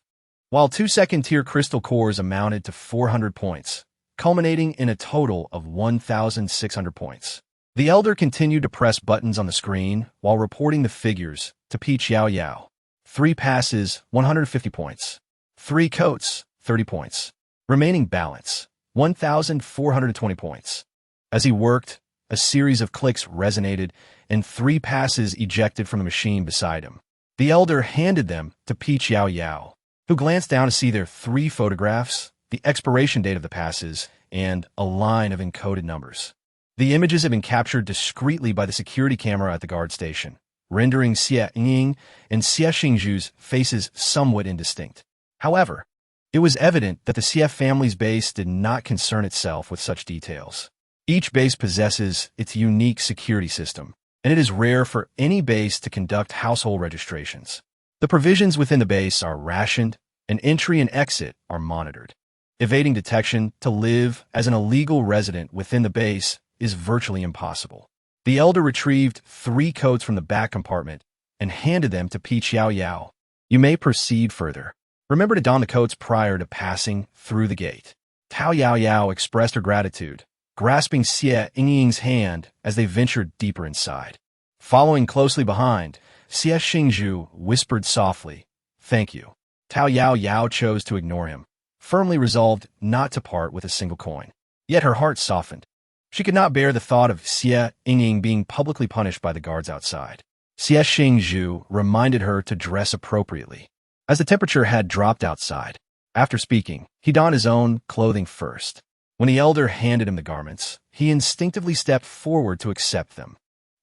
while 2 second-tier crystal cores amounted to 400 points, culminating in a total of 1,600 points. The elder continued to press buttons on the screen while reporting the figures to Yao Yao. 3 passes, 150 points. 3 coats, 30 points. Remaining balance, 1,420 points. As he worked, a series of clicks resonated, and 3 passes ejected from the machine beside him. The elder handed them to Yao Yao, who glanced down to see their 3 photographs, the expiration date of the passes, and a line of encoded numbers. The images have been captured discreetly by the security camera at the guard station, rendering Xie Ying and Xie Xingzhu's faces somewhat indistinct. However, it was evident that the Xie family's base did not concern itself with such details. Each base possesses its unique security system, and it is rare for any base to conduct household registrations. The provisions within the base are rationed, and entry and exit are monitored. Evading detection to live as an illegal resident within the base is virtually impossible. The elder retrieved 3 coats from the back compartment and handed them to Peach Yao Yao. You may proceed further. Remember to don the coats prior to passing through the gate. Tao Yao Yao expressed her gratitude, grasping Xie Yingying's hand as they ventured deeper inside. Following closely behind, Xie Xingzhu whispered softly, "Thank you." Tao Yao Yao chose to ignore him, firmly resolved not to part with a single coin. Yet her heart softened. She could not bear the thought of Xie Yingying being publicly punished by the guards outside. Xie Xingzhu reminded her to dress appropriately, as the temperature had dropped outside. After speaking, he donned his own clothing first. When the elder handed him the garments, he instinctively stepped forward to accept them,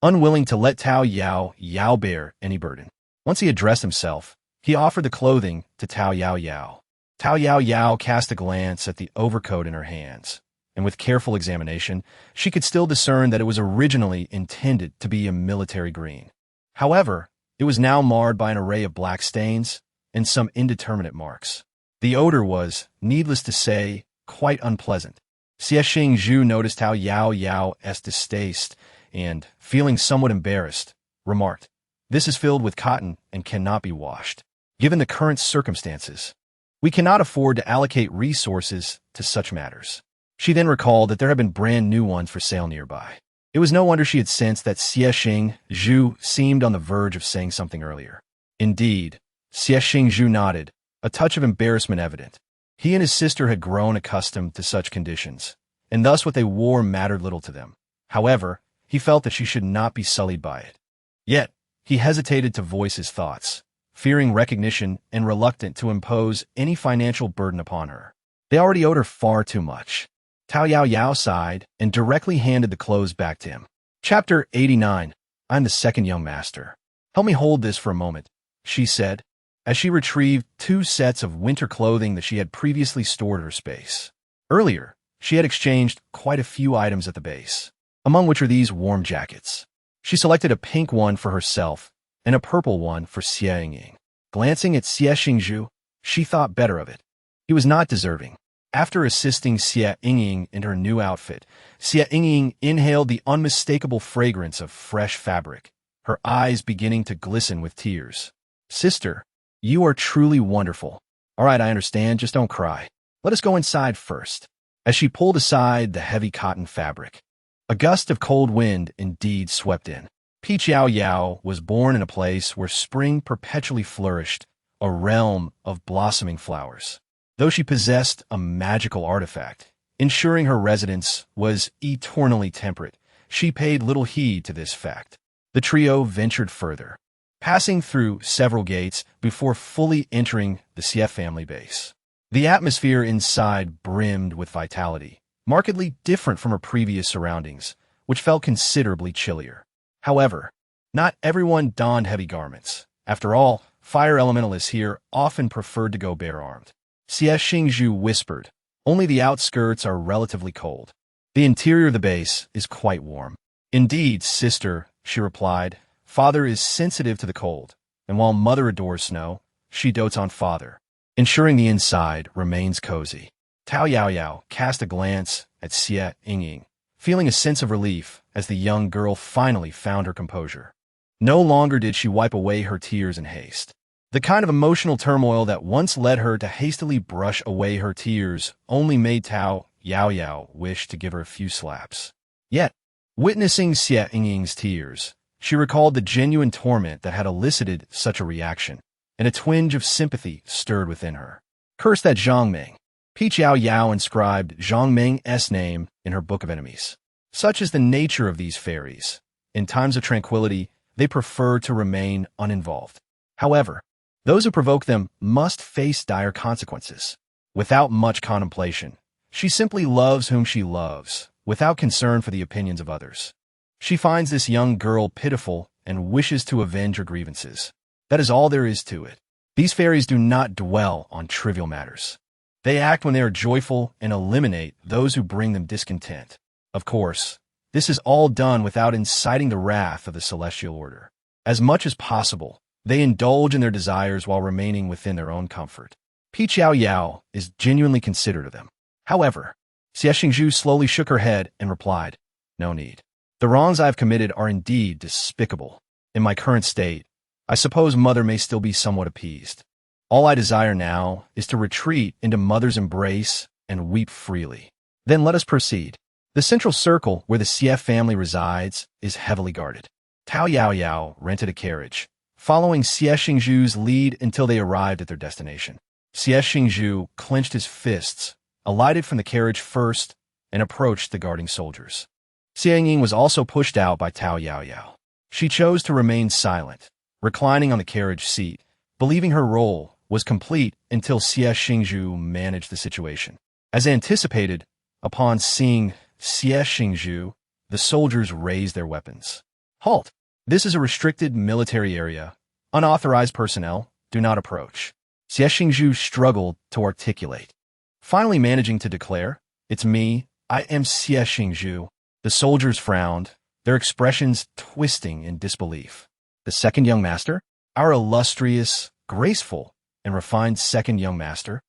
unwilling to let Tao Yao Yao bear any burden. Once he had dressed himself, he offered the clothing to Tao Yao Yao. Tao Yao Yao cast a glance at the overcoat in her hands, and with careful examination, she could still discern that it was originally intended to be a military green. However, it was now marred by an array of black stains and some indeterminate marks. The odor was, needless to say, quite unpleasant. Xie Xingzhu noticed Tao Yao Yao's distaste and, feeling somewhat embarrassed, remarked, "This is filled with cotton and cannot be washed. Given the current circumstances, we cannot afford to allocate resources to such matters." She then recalled that there had been brand new ones for sale nearby. It was no wonder she had sensed that Xie Xingzhu seemed on the verge of saying something earlier. Indeed, Xie Xingzhu nodded, a touch of embarrassment evident. He and his sister had grown accustomed to such conditions, and thus what they wore mattered little to them. However, he felt that she should not be sullied by it. Yet, he hesitated to voice his thoughts, fearing recognition and reluctant to impose any financial burden upon her. They already owed her far too much. Tao Yao Yao sighed and directly handed the clothes back to him. Chapter 89. I'm the second young master. Help me hold this for a moment, she said, as she retrieved 2 sets of winter clothing that she had previously stored in her space. Earlier, she had exchanged quite a few items at the base, among which are these warm jackets. She selected a pink one for herself and a purple one for Xie Yingying. Glancing at Xie Xingzhu, she thought better of it. He was not deserving. After assisting Xie Yingying in her new outfit, Xie Yingying inhaled the unmistakable fragrance of fresh fabric, her eyes beginning to glisten with tears. "Sister, you are truly wonderful. All right, I understand, just don't cry. Let us go inside first." As she pulled aside the heavy cotton fabric, a gust of cold wind indeed swept in. Peach Yao Yao was born in a place where spring perpetually flourished, a realm of blossoming flowers. Though she possessed a magical artifact, ensuring her residence was eternally temperate, she paid little heed to this fact. The trio ventured further, passing through several gates before fully entering the Xie family base. The atmosphere inside brimmed with vitality, markedly different from her previous surroundings, which felt considerably chillier. However, not everyone donned heavy garments. After all, fire elementalists here often preferred to go bare-armed. Xie Xingzhu whispered, "Only the outskirts are relatively cold. The interior of the base is quite warm." "Indeed, sister," she replied, "father is sensitive to the cold, and while mother adores snow, she dotes on father, ensuring the inside remains cozy." Tao Yao Yao cast a glance at Xie Yingying, feeling a sense of relief as the young girl finally found her composure. No longer did she wipe away her tears in haste. The kind of emotional turmoil that once led her to hastily brush away her tears only made Tao Yao Yao wish to give her a few slaps. Yet, witnessing Xie Yingying's tears, she recalled the genuine torment that had elicited such a reaction, and a twinge of sympathy stirred within her. Curse that Zhang Meng. Peach Yao Yao inscribed Zhang Meng's name in her book of enemies. Such is the nature of these fairies. In times of tranquility, they prefer to remain uninvolved. However, those who provoke them must face dire consequences. Without much contemplation, she simply loves whom she loves, without concern for the opinions of others. She finds this young girl pitiful and wishes to avenge her grievances. That is all there is to it. These fairies do not dwell on trivial matters. They act when they are joyful and eliminate those who bring them discontent. Of course, this is all done without inciting the wrath of the celestial order. As much as possible, they indulge in their desires while remaining within their own comfort. Peach Yao Yao is genuinely considerate of them. However, Xie Xingzhu slowly shook her head and replied, "No need. The wrongs I have committed are indeed despicable. In my current state, I suppose Mother may still be somewhat appeased. All I desire now is to retreat into Mother's embrace and weep freely. Then let us proceed." The central circle where the Xie family resides is heavily guarded. Tao Yao Yao rented a carriage, following Xie Xingzhu's lead until they arrived at their destination. Xie Xingzhu clenched his fists, alighted from the carriage first, and approached the guarding soldiers. Xie Ying was also pushed out by Tao Yao Yao. She chose to remain silent, reclining on the carriage seat, believing her role was complete until Xie Xingzhu managed the situation. As anticipated, upon seeing Xie Xingzhu, the soldiers raised their weapons. "Halt! This is a restricted military area. Unauthorized personnel do not approach." Xie Xingzhu struggled to articulate. Finally managing to declare, "It's me, I am Xie Xingzhu." The soldiers frowned, their expressions twisting in disbelief. "The second young master? Our illustrious, graceful, and refined second young master?"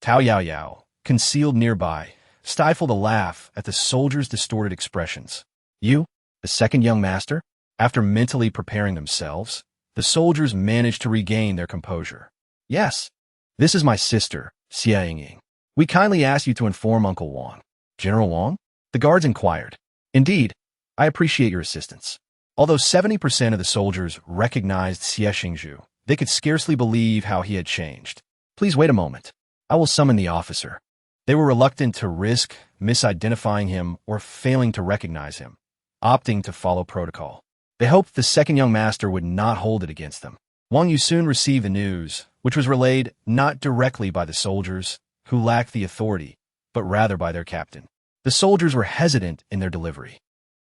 Tao Yao Yao, concealed nearby, stifled a laugh at the soldiers' distorted expressions. "You, the second young master?" After mentally preparing themselves, the soldiers managed to regain their composure. "Yes, this is my sister, Xie Ying. We kindly ask you to inform Uncle Wang." "General Wang?" the guards inquired. "Indeed, I appreciate your assistance." Although 70% of the soldiers recognized Xie Xingzhu, they could scarcely believe how he had changed. "Please wait a moment. I will summon the officer." They were reluctant to risk misidentifying him or failing to recognize him, opting to follow protocol. They hoped the second young master would not hold it against them. Wang Yu soon received the news, which was relayed not directly by the soldiers, who lacked the authority, but rather by their captain. The soldiers were hesitant in their delivery.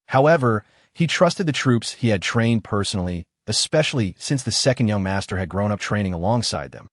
However, he trusted the troops he had trained personally, especially since the second young master had grown up training alongside them.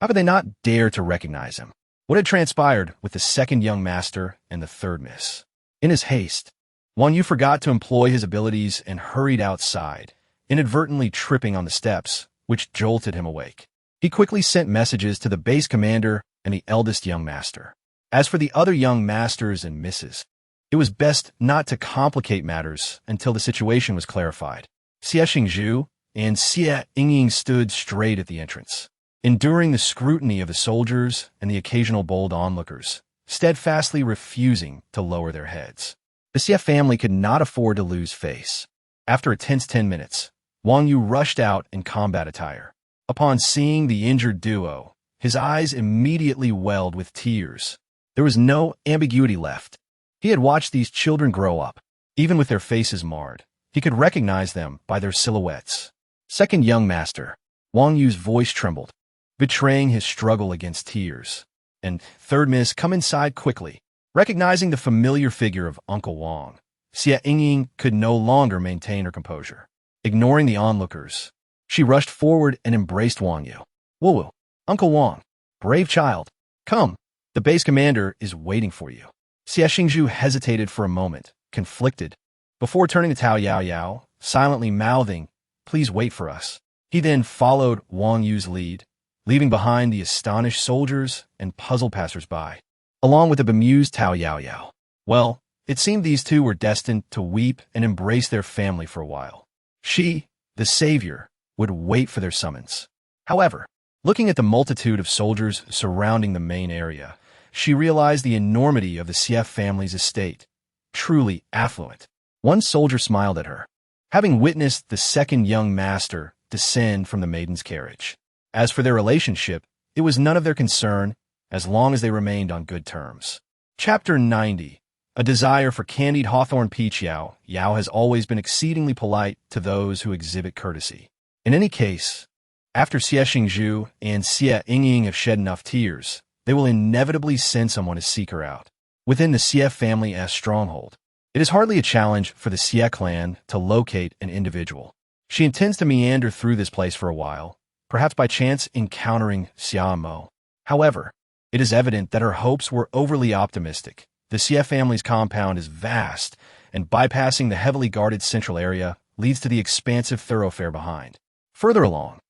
How could they not dare to recognize him? What had transpired with the second young master and the third miss? In his haste, Wang Yu forgot to employ his abilities and hurried outside, inadvertently tripping on the steps, which jolted him awake. He quickly sent messages to the base commander and the eldest young master. As for the other young masters and misses, it was best not to complicate matters until the situation was clarified. Xie Xingzhu and Xie Ying stood straight at the entrance, enduring the scrutiny of the soldiers and the occasional bold onlookers, steadfastly refusing to lower their heads. The Xie family could not afford to lose face. After a tense 10 minutes, Wang Yu rushed out in combat attire. Upon seeing the injured duo, his eyes immediately welled with tears. There was no ambiguity left. He had watched these children grow up. Even with their faces marred, he could recognize them by their silhouettes. "Second young master." Wang Yu's voice trembled, betraying his struggle against tears. "And third miss, come inside quickly." Recognizing the familiar figure of Uncle Wang, Xie Ying could no longer maintain her composure. Ignoring the onlookers, she rushed forward and embraced Wang Yu. "Woo-woo, Uncle Wang, brave child, come, the base commander is waiting for you." Xie Xingzhu hesitated for a moment, conflicted, before turning to Tao Yao Yao, silently mouthing, "Please wait for us." He then followed Wang Yu's lead, leaving behind the astonished soldiers and puzzled passers-by, along with the bemused Tao Yao Yao. Well, it seemed these two were destined to weep and embrace their family for a while. She, the savior, would wait for their summons. However, looking at the multitude of soldiers surrounding the main area, she realized the enormity of the Xie family's estate, truly affluent. One soldier smiled at her, having witnessed the second young master descend from the maiden's carriage. As for their relationship, it was none of their concern, as long as they remained on good terms. Chapter 90. A desire for candied hawthorn peach Yao. Yao has always been exceedingly polite to those who exhibit courtesy. In any case, after Xie Xingzhu and Xie Ying have shed enough tears, they will inevitably send someone to seek her out. Within the Xie family's stronghold, It is hardly a challenge for the Xie clan to locate an individual. She intends to meander through this place for a while, perhaps by chance encountering Xiao. However, it is evident that her hopes were overly optimistic. The Xie family's compound is vast, and bypassing the heavily guarded central area leads to the expansive thoroughfare behind. Further along,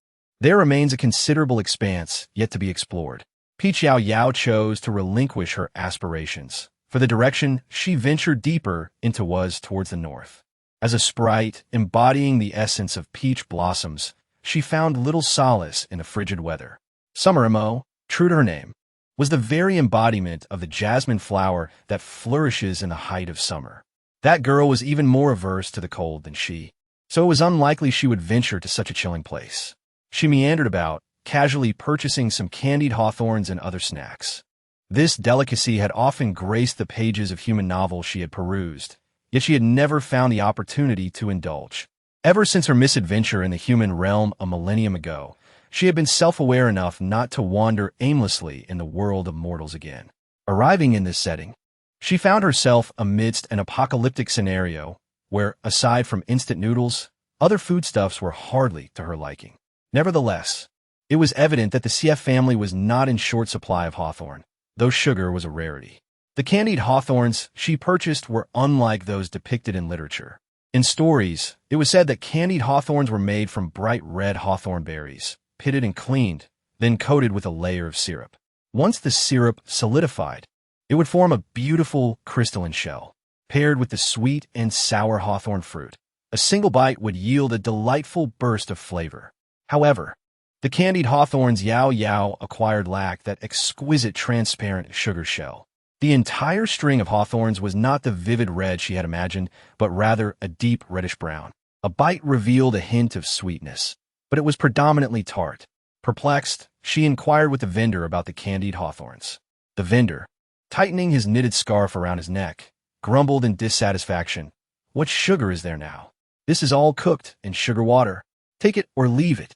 there remains a considerable expanse yet to be explored. Yao Yao chose to relinquish her aspirations, for the direction she ventured deeper into was towards the north. As a sprite embodying the essence of peach blossoms, she found little solace in the frigid weather. Summer Mo, true to her name, was the very embodiment of the jasmine flower that flourishes in the height of summer. That girl was even more averse to the cold than she, so it was unlikely she would venture to such a chilling place. She meandered about, casually purchasing some candied hawthorns and other snacks. This delicacy had often graced the pages of human novels she had perused, yet she had never found the opportunity to indulge. Ever since her misadventure in the human realm a millennium ago, she had been self-aware enough not to wander aimlessly in the world of mortals again. Arriving in this setting, she found herself amidst an apocalyptic scenario where, aside from instant noodles, other foodstuffs were hardly to her liking. Nevertheless, it was evident that the Xie family was not in short supply of hawthorn, though sugar was a rarity. The candied hawthorns she purchased were unlike those depicted in literature. In stories, it was said that candied hawthorns were made from bright red hawthorn berries, pitted and cleaned, then coated with a layer of syrup. Once the syrup solidified, it would form a beautiful crystalline shell, paired with the sweet and sour hawthorn fruit. A single bite would yield a delightful burst of flavor. However, the candied hawthorns Yao Yao acquired lacked that exquisite transparent sugar shell. The entire string of hawthorns was not the vivid red she had imagined, but rather a deep reddish brown. A bite revealed a hint of sweetness, but it was predominantly tart. Perplexed, she inquired with the vendor about the candied hawthorns. The vendor, tightening his knitted scarf around his neck, grumbled in dissatisfaction. "What sugar is there now? This is all cooked in sugar water. Take it or leave it."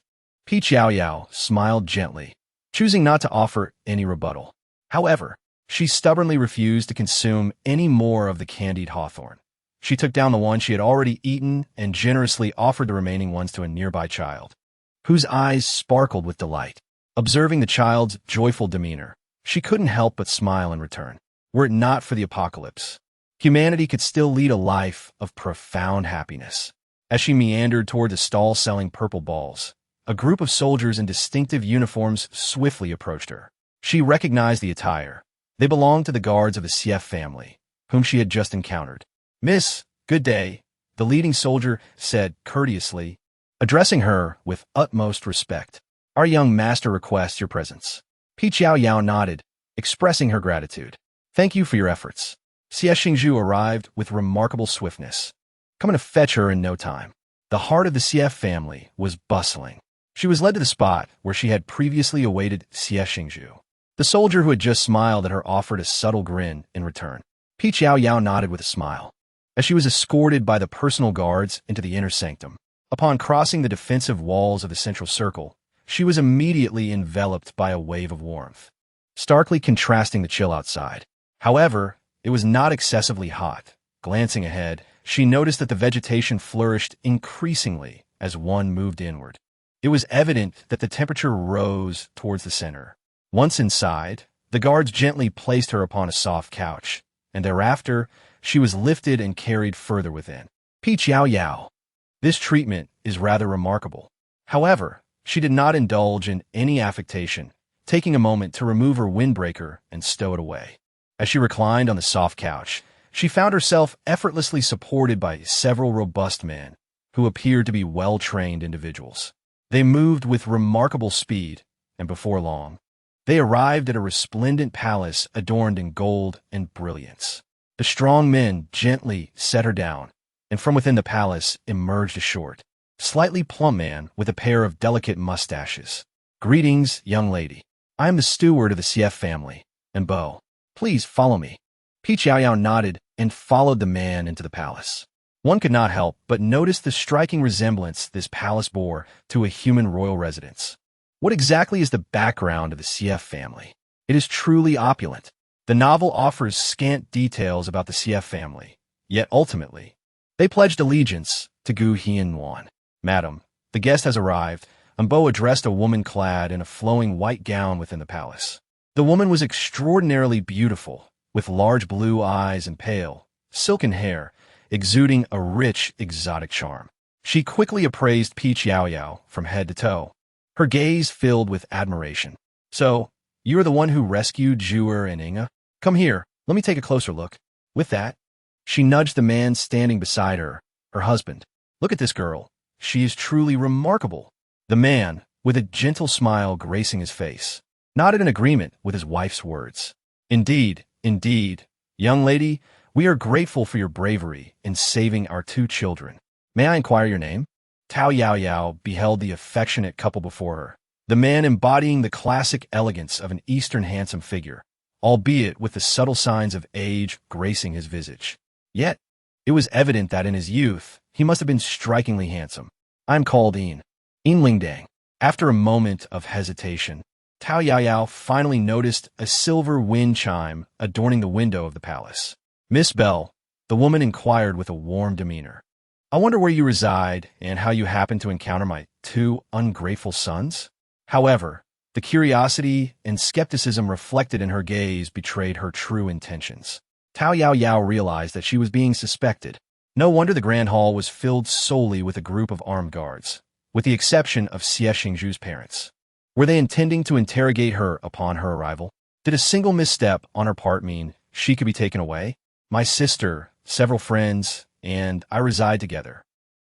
Yao Yao smiled gently, choosing not to offer any rebuttal. However, she stubbornly refused to consume any more of the candied hawthorn. She took down the one she had already eaten and generously offered the remaining ones to a nearby child, whose eyes sparkled with delight. Observing the child's joyful demeanor, she couldn't help but smile in return. Were it not for the apocalypse, humanity could still lead a life of profound happiness. As she meandered toward a stall selling purple balls, a group of soldiers in distinctive uniforms swiftly approached her. She recognized the attire. They belonged to the guards of the Xie family, whom she had just encountered. "Miss, good day," the leading soldier said courteously, addressing her with utmost respect. "Our young master requests your presence." Yao Yao nodded, expressing her gratitude. "Thank you for your efforts." Xie Xingzhu arrived with remarkable swiftness, coming to fetch her in no time. The heart of the Xie family was bustling. She was led to the spot where she had previously awaited Xie Xingzhu. The soldier who had just smiled at her offered a subtle grin in return. Yao Yao nodded with a smile, as she was escorted by the personal guards into the inner sanctum. Upon crossing the defensive walls of the central circle, she was immediately enveloped by a wave of warmth, starkly contrasting the chill outside. However, it was not excessively hot. Glancing ahead, she noticed that the vegetation flourished increasingly as one moved inward. It was evident that the temperature rose towards the center. Once inside, the guards gently placed her upon a soft couch, and thereafter, she was lifted and carried further within. Yao Yao. This treatment is rather remarkable. However, she did not indulge in any affectation, taking a moment to remove her windbreaker and stow it away. As she reclined on the soft couch, she found herself effortlessly supported by several robust men, who appeared to be well-trained individuals. They moved with remarkable speed, and before long, they arrived at a resplendent palace adorned in gold and brilliance. The strong men gently set her down, and from within the palace emerged a short, slightly plump man with a pair of delicate mustaches. "Greetings, young lady. I am the steward of the Xie family, and Bo. Please follow me." Yao Yao nodded and followed the man into the palace. One could not help but notice the striking resemblance this palace bore to a human royal residence. What exactly is the background of the Xie family? It is truly opulent. The novel offers scant details about the Xie family, Yet ultimately, they pledged allegiance to Gu Hian. Madam, the guest has arrived. Bo addressed a woman clad in a flowing white gown within the palace. The woman was extraordinarily beautiful, with large blue eyes and pale, silken hair, exuding a rich, exotic charm. She quickly appraised Peach Yao Yao from head to toe, her gaze filled with admiration. So, you are the one who rescued Zhuer and Inga? Come here, let me take a closer look. With that, she nudged the man standing beside her, her husband. Look at this girl. She is truly remarkable. The man, with a gentle smile gracing his face, nodded in agreement with his wife's words. Indeed, young lady, we are grateful for your bravery in saving our 2 children. May I inquire your name? Yao Yao beheld the affectionate couple before her, the man embodying the classic elegance of an Eastern handsome figure, albeit with the subtle signs of age gracing his visage. Yet, it was evident that in his youth, he must have been strikingly handsome. I'm called In Lingdang. After a moment of hesitation, Yao Yao finally noticed a silver wind chime adorning the window of the palace. Miss Bell, the woman inquired with a warm demeanor. I wonder where you reside and how you happen to encounter my 2 ungrateful sons? However, the curiosity and skepticism reflected in her gaze betrayed her true intentions. Yao Yao realized that she was being suspected. No wonder the grand hall was filled solely with a group of armed guards, with the exception of Xie Xingzhu's parents. Were they intending to interrogate her upon her arrival? Did a single misstep on her part mean she could be taken away? My sister, several friends, and I reside together.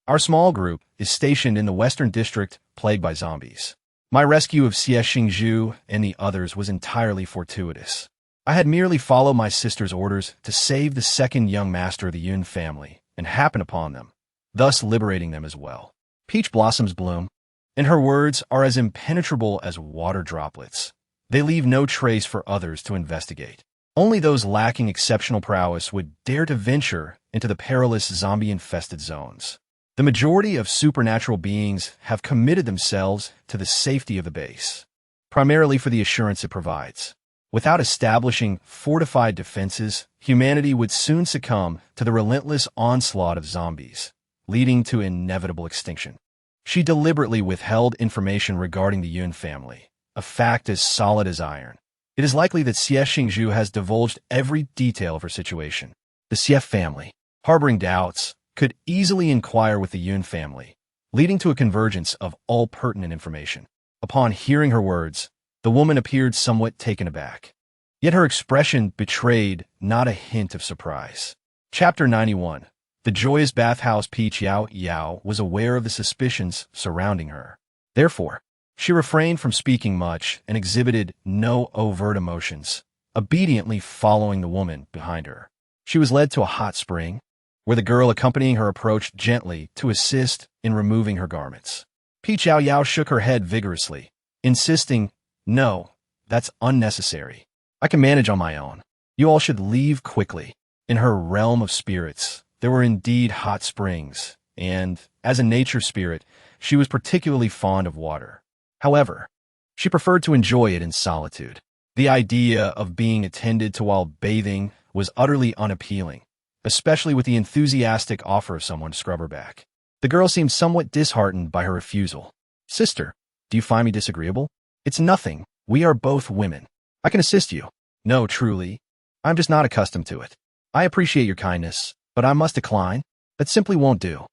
Our small group is stationed in the western district plagued by zombies. My rescue of Xie Xingzhu and the others was entirely fortuitous. I had merely followed my sister's orders to save the 2nd young master of the Yun family and happen upon them, thus liberating them as well. Peach blossoms bloom, and her words are as impenetrable as water droplets. They leave no trace for others to investigate. Only those lacking exceptional prowess would dare to venture into the perilous zombie-infested zones. The majority of supernatural beings have committed themselves to the safety of the base, primarily for the assurance it provides. Without establishing fortified defenses, humanity would soon succumb to the relentless onslaught of zombies, leading to inevitable extinction. She deliberately withheld information regarding the Yun family, a fact as solid as iron. It is likely that Xie Xingzhu has divulged every detail of her situation. The Xie family, harboring doubts, could easily inquire with the Yun family, leading to a convergence of all pertinent information. Upon hearing her words, the woman appeared somewhat taken aback. Yet her expression betrayed not a hint of surprise. Chapter 91. The joyous bathhouse Peach Yao Yao was aware of the suspicions surrounding her. Therefore, she refrained from speaking much and exhibited no overt emotions, obediently following the woman behind her. She was led to a hot spring, where the girl accompanying her approached gently to assist in removing her garments. Peach Yao Yao shook her head vigorously, insisting, "No, that's unnecessary. I can manage on my own. You all should leave quickly." In her realm of spirits, there were indeed hot springs, and, as a nature spirit, she was particularly fond of water. However, she preferred to enjoy it in solitude. The idea of being attended to while bathing was utterly unappealing, especially with the enthusiastic offer of someone to scrub her back. The girl seemed somewhat disheartened by her refusal. "Sister, do you find me disagreeable?" "It's nothing. We are both women. I can assist you." "No, truly. I'm just not accustomed to it. I appreciate your kindness, but I must decline. That simply won't do.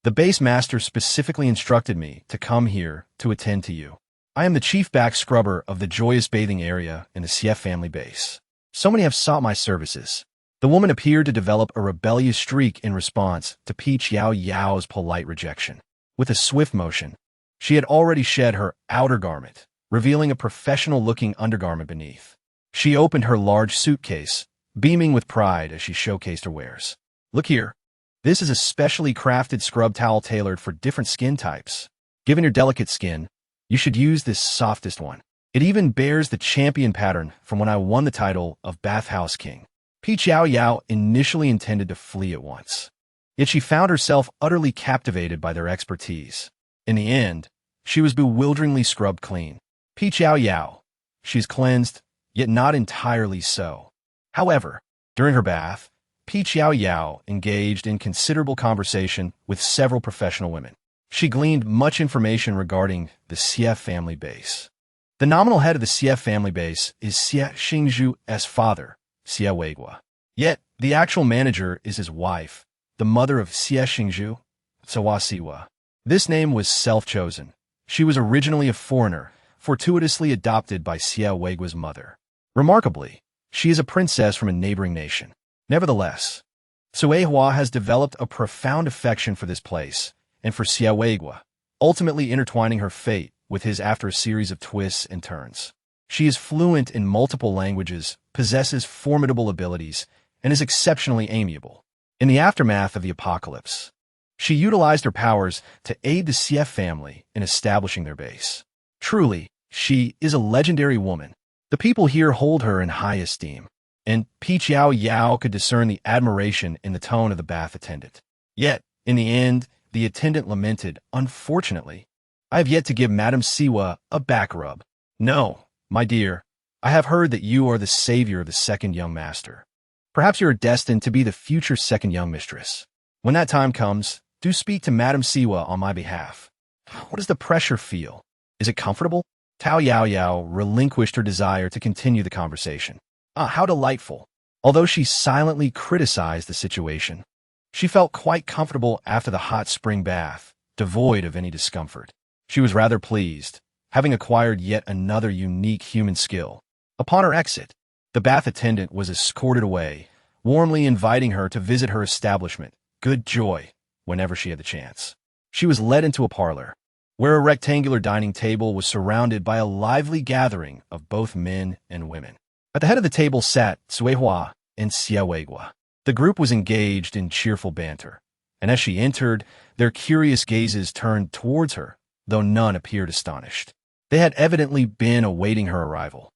The base master specifically instructed me to come here to attend to you. I am the chief back scrubber of the joyous bathing area in the Xie family base. So many have sought my services." The woman appeared to develop a rebellious streak in response to Peach Yao Yao's polite rejection. With a swift motion, she had already shed her outer garment, revealing a professional-looking undergarment beneath. She opened her large suitcase, beaming with pride as she showcased her wares. "Look here. This is a specially crafted scrub towel tailored for different skin types. Given your delicate skin, you should use this softest one. It even bears the champion pattern from when I won the title of Bathhouse King." Peach Yao Yao initially intended to flee at once, yet she found herself utterly captivated by their expertise. In the end, she was bewilderingly scrubbed clean. Peach Yao Yao. She's cleansed, yet not entirely so. However, during her bath, Peach Yao Yao engaged in considerable conversation with several professional women. She gleaned much information regarding the Xie family base. The nominal head of the Xie family base is Xie Xingzhu's father, Xie Weigua. Yet, the actual manager is his wife, the mother of Xie Xingzhu, Sawa Siwa. This name was self-chosen. She was originally a foreigner, fortuitously adopted by Xie Weigua's mother. Remarkably, she is a princess from a neighboring nation. Nevertheless, Sui Hua has developed a profound affection for this place and for Xie Weigua, ultimately intertwining her fate with his after a series of twists and turns. She is fluent in multiple languages, possesses formidable abilities, and is exceptionally amiable. In the aftermath of the apocalypse, she utilized her powers to aid the Xie family in establishing their base. Truly, she is a legendary woman. The people here hold her in high esteem, and Peach Yao Yao could discern the admiration in the tone of the bath attendant. Yet, in the end, the attendant lamented, "Unfortunately, I have yet to give Madame Siwa a back rub. No, my dear, I have heard that you are the savior of the second young master. Perhaps you are destined to be the future second young mistress. When that time comes, do speak to Madame Siwa on my behalf. What does the pressure feel? Is it comfortable?" Tao Yao Yao relinquished her desire to continue the conversation. How delightful. Although she silently criticized the situation, she felt quite comfortable after the hot spring bath, devoid of any discomfort. She was rather pleased, having acquired yet another unique human skill. Upon her exit, the bath attendant was escorted away, warmly inviting her to visit her establishment, Good Joy, whenever she had the chance. She was led into a parlor, where a rectangular dining table was surrounded by a lively gathering of both men and women. At the head of the table sat Sui Hua and Xie Weigua. The group was engaged in cheerful banter, and as she entered, their curious gazes turned towards her, though none appeared astonished. They had evidently been awaiting her arrival.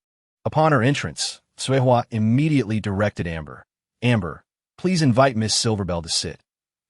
Upon her entrance, Sui Hua immediately directed Amber. "Amber, please invite Miss Silverbell to sit.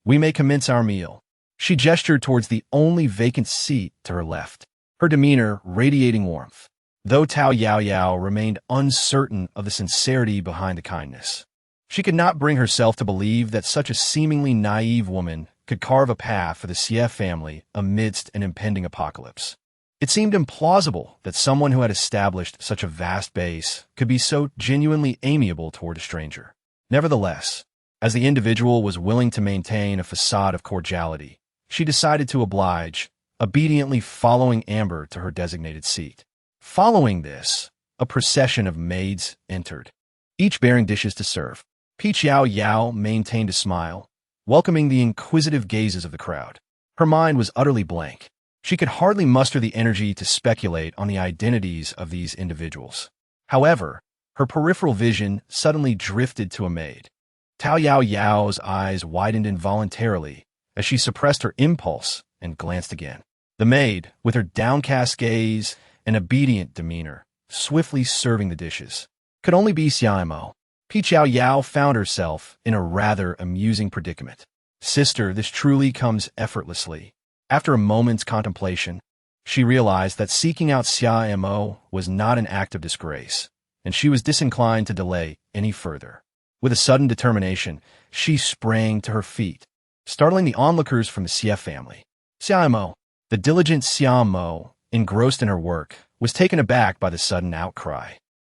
We may commence our meal." She gestured towards the only vacant seat to her left, her demeanor radiating warmth, though Tao Yao Yao remained uncertain of the sincerity behind the kindness. She could not bring herself to believe that such a seemingly naive woman could carve a path for the Xie family amidst an impending apocalypse. It seemed implausible that someone who had established such a vast base could be so genuinely amiable toward a stranger. Nevertheless, as the individual was willing to maintain a facade of cordiality, she decided to oblige, obediently following Amber to her designated seat. Following this, a procession of maids entered, each bearing dishes to serve. Peach Yao Yao maintained a smile, welcoming the inquisitive gazes of the crowd. Her mind was utterly blank. She could hardly muster the energy to speculate on the identities of these individuals. However, her peripheral vision suddenly drifted to a maid. Tao Yao Yao's eyes widened involuntarily as she suppressed her impulse and glanced again. The maid, with her downcast gaze and obedient demeanor, swiftly serving the dishes, could only be Xiaomo. Peach Yao Yao found herself in a rather amusing predicament. "Sister, this truly comes effortlessly." After a moment's contemplation, she realized that seeking out Xiaomo was not an act of disgrace, and she was disinclined to delay any further. With a sudden determination, she sprang to her feet, startling the onlookers from the Xie family. Xiaomo, the diligent Xiaomo, engrossed in her work, was taken aback by the sudden outcry.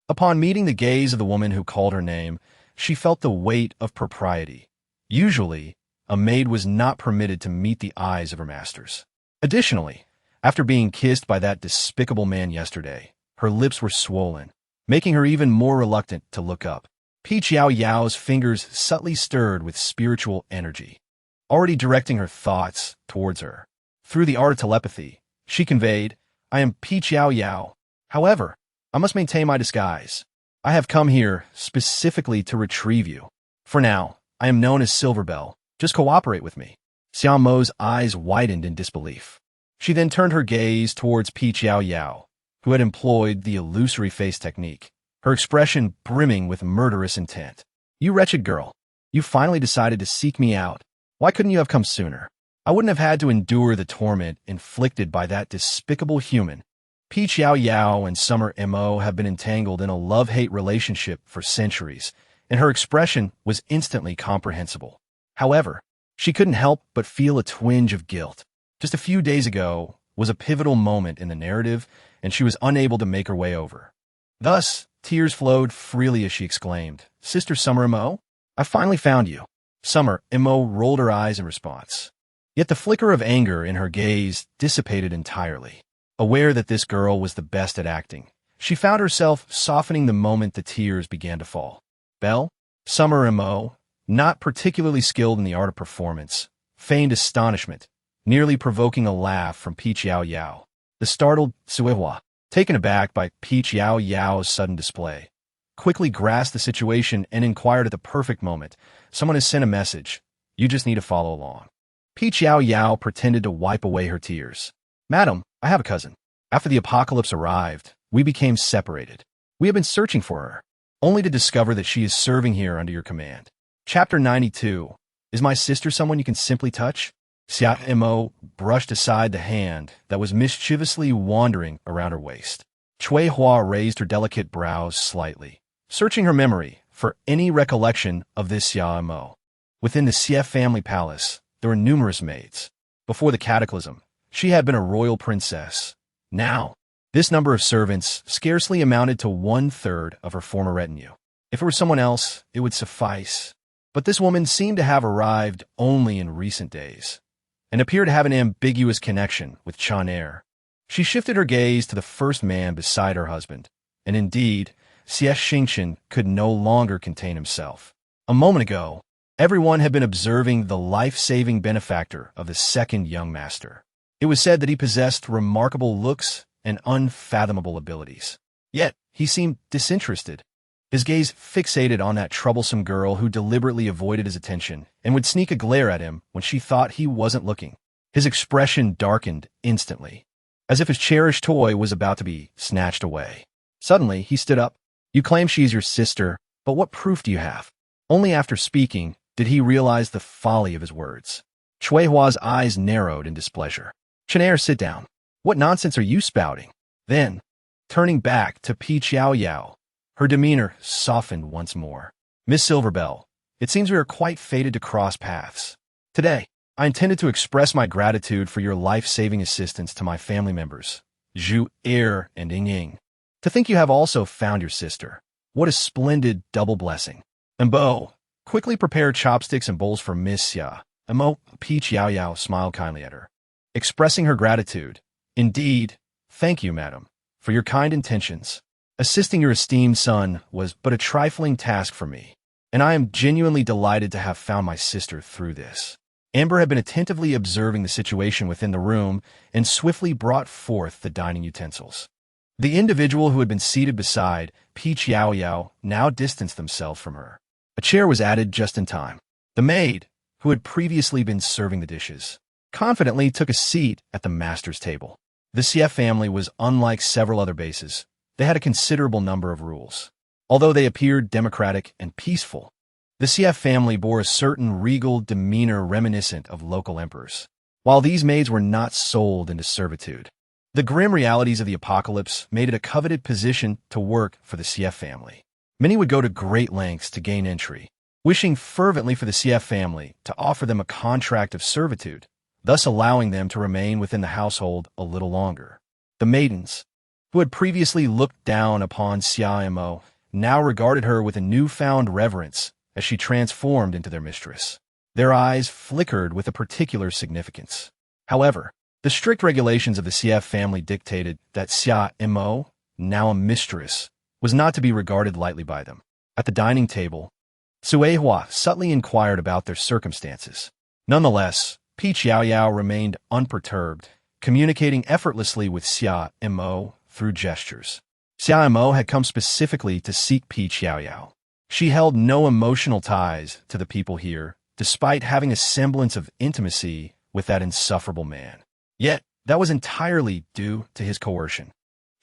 Upon meeting the gaze of the woman who called her name, she felt the weight of propriety. Usually, a maid was not permitted to meet the eyes of her masters. Additionally, after being kissed by that despicable man yesterday, her lips were swollen, making her even more reluctant to look up. Peach Yao Yao's fingers subtly stirred with spiritual energy, already directing her thoughts towards her. Through the art of telepathy, she conveyed, "I am Peach Yao Yao. However, I must maintain my disguise. I have come here specifically to retrieve you. For now, I am known as Silverbell. Just cooperate with me." Xiaomo's eyes widened in disbelief. She then turned her gaze towards Peach Yao Yao, who had employed the illusory face technique, her expression brimming with murderous intent. "You wretched girl, you finally decided to seek me out. Why couldn't you have come sooner? I wouldn't have had to endure the torment inflicted by that despicable human." Peach Yao Yao and Summer Mo have been entangled in a love-hate relationship for centuries, and her expression was instantly comprehensible. However, she couldn't help but feel a twinge of guilt. Just a few days ago was a pivotal moment in the narrative, and she was unable to make her way over. Thus, tears flowed freely as she exclaimed, "Sister Summer Mo, I finally found you." Summer Mo rolled her eyes in response. Yet the flicker of anger in her gaze dissipated entirely. Aware that this girl was the best at acting, she found herself softening the moment the tears began to fall. Belle, Summer Mo, not particularly skilled in the art of performance, feigned astonishment, nearly provoking a laugh from Peach Yao Yao. The startled Suihua, taken aback by Peach Yao Yao's sudden display, quickly grasped the situation and inquired at the perfect moment, "Someone has sent a message. You just need to follow along." Peach Yao Yao pretended to wipe away her tears. "Madam, I have a cousin. After the apocalypse arrived, we became separated. We have been searching for her, only to discover that she is serving here under your command." Chapter 92. Is my sister someone you can simply touch? Xia Mo brushed aside the hand that was mischievously wandering around her waist. Cui Hua raised her delicate brows slightly, searching her memory for any recollection of this Xia Mo. Within the Xie family palace, there were numerous maids. Before the cataclysm, she had been a royal princess. Now, this number of servants scarcely amounted to 1/3 of her former retinue. If it were someone else, it would suffice. But this woman seemed to have arrived only in recent days, and appeared to have an ambiguous connection with Chanair. She shifted her gaze to the first man beside her husband, and indeed, Xie Xingchen could no longer contain himself. A moment ago, everyone had been observing the life-saving benefactor of the second young master. It was said that he possessed remarkable looks and unfathomable abilities. Yet, he seemed disinterested, his gaze fixated on that troublesome girl who deliberately avoided his attention and would sneak a glare at him when she thought he wasn't looking. His expression darkened instantly, as if his cherished toy was about to be snatched away. Suddenly, he stood up. "You claim she's your sister, but what proof do you have?" Only after speaking did he realize the folly of his words. Cui Hua's eyes narrowed in displeasure. "Chanair, sit down. What nonsense are you spouting?" Then, turning back to Peach Yao Yao, her demeanor softened once more. "Miss Silverbell, it seems we are quite fated to cross paths. Today, I intended to express my gratitude for your life-saving assistance to my family members, Zhu Er and Ying Ying. To think you have also found your sister. What a splendid double blessing." And Bo, quickly prepare chopsticks and bowls for Miss Xia. Mo, Peach Yao Yao smiled kindly at her, expressing her gratitude. "Indeed, thank you, madam, for your kind intentions. Assisting your esteemed son was but a trifling task for me, and I am genuinely delighted to have found my sister through this." Amber had been attentively observing the situation within the room and swiftly brought forth the dining utensils. The individual who had been seated beside Peach Yao Yao now distanced themselves from her. A chair was added just in time. The maid, who had previously been serving the dishes, confidently took a seat at the master's table. The Xie family was unlike several other bases. They had a considerable number of rules. Although they appeared democratic and peaceful, the Xie family bore a certain regal demeanor reminiscent of local emperors. While these maids were not sold into servitude, the grim realities of the apocalypse made it a coveted position to work for the Xie family. Many would go to great lengths to gain entry, wishing fervently for the Xie family to offer them a contract of servitude, thus allowing them to remain within the household a little longer. The maidens, who had previously looked down upon Xia Mo, now regarded her with a newfound reverence as she transformed into their mistress. Their eyes flickered with a particular significance. However, the strict regulations of the Xie family dictated that Xia Mo, now a mistress, was not to be regarded lightly by them. At the dining table, Suihua subtly inquired about their circumstances. Nonetheless, Peach Yao Yao remained unperturbed, communicating effortlessly with Xia Mo through gestures. Xia Mo had come specifically to seek Peach Yao Yao. She held no emotional ties to the people here, despite having a semblance of intimacy with that insufferable man. Yet, that was entirely due to his coercion.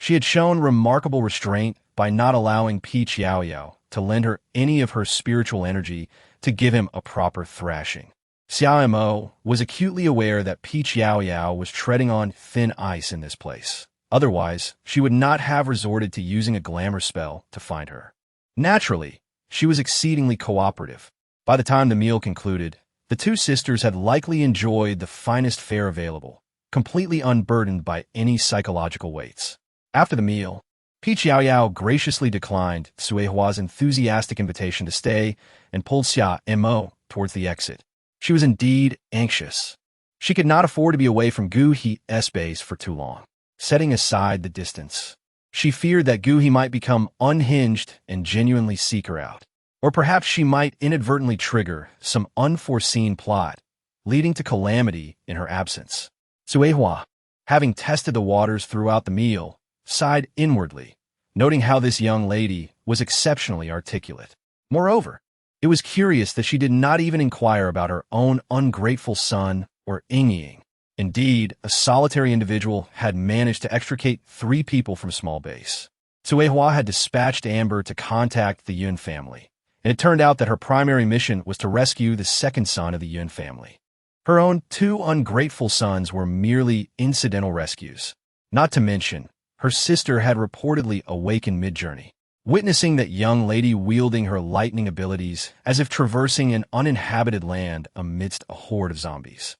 She had shown remarkable restraint by not allowing Peach Yao Yao to lend her any of her spiritual energy to give him a proper thrashing. Xia Mo was acutely aware that Peach Yao Yao was treading on thin ice in this place. Otherwise, she would not have resorted to using a glamour spell to find her. Naturally, she was exceedingly cooperative. By the time the meal concluded, the two sisters had likely enjoyed the finest fare available, completely unburdened by any psychological weights. After the meal, Yao Yao graciously declined Sui Hua's enthusiastic invitation to stay and pulled Xia Mo towards the exit. She was indeed anxious. She could not afford to be away from Gu He's base for too long. Setting aside the distance, she feared that Gu He might become unhinged and genuinely seek her out. Or perhaps she might inadvertently trigger some unforeseen plot, leading to calamity in her absence. Sui Hua, having tested the waters throughout the meal, sighed inwardly, noting how this young lady was exceptionally articulate. Moreover, it was curious that she did not even inquire about her own ungrateful son or Ying. Indeed, a solitary individual had managed to extricate 3 people from small base. Sui Hua had dispatched Amber to contact the Yun family, and it turned out that her primary mission was to rescue the second son of the Yun family. Her own 2 ungrateful sons were merely incidental rescues. Not to mention, her sister had reportedly awakened mid-journey, witnessing that young lady wielding her lightning abilities as if traversing an uninhabited land amidst a horde of zombies.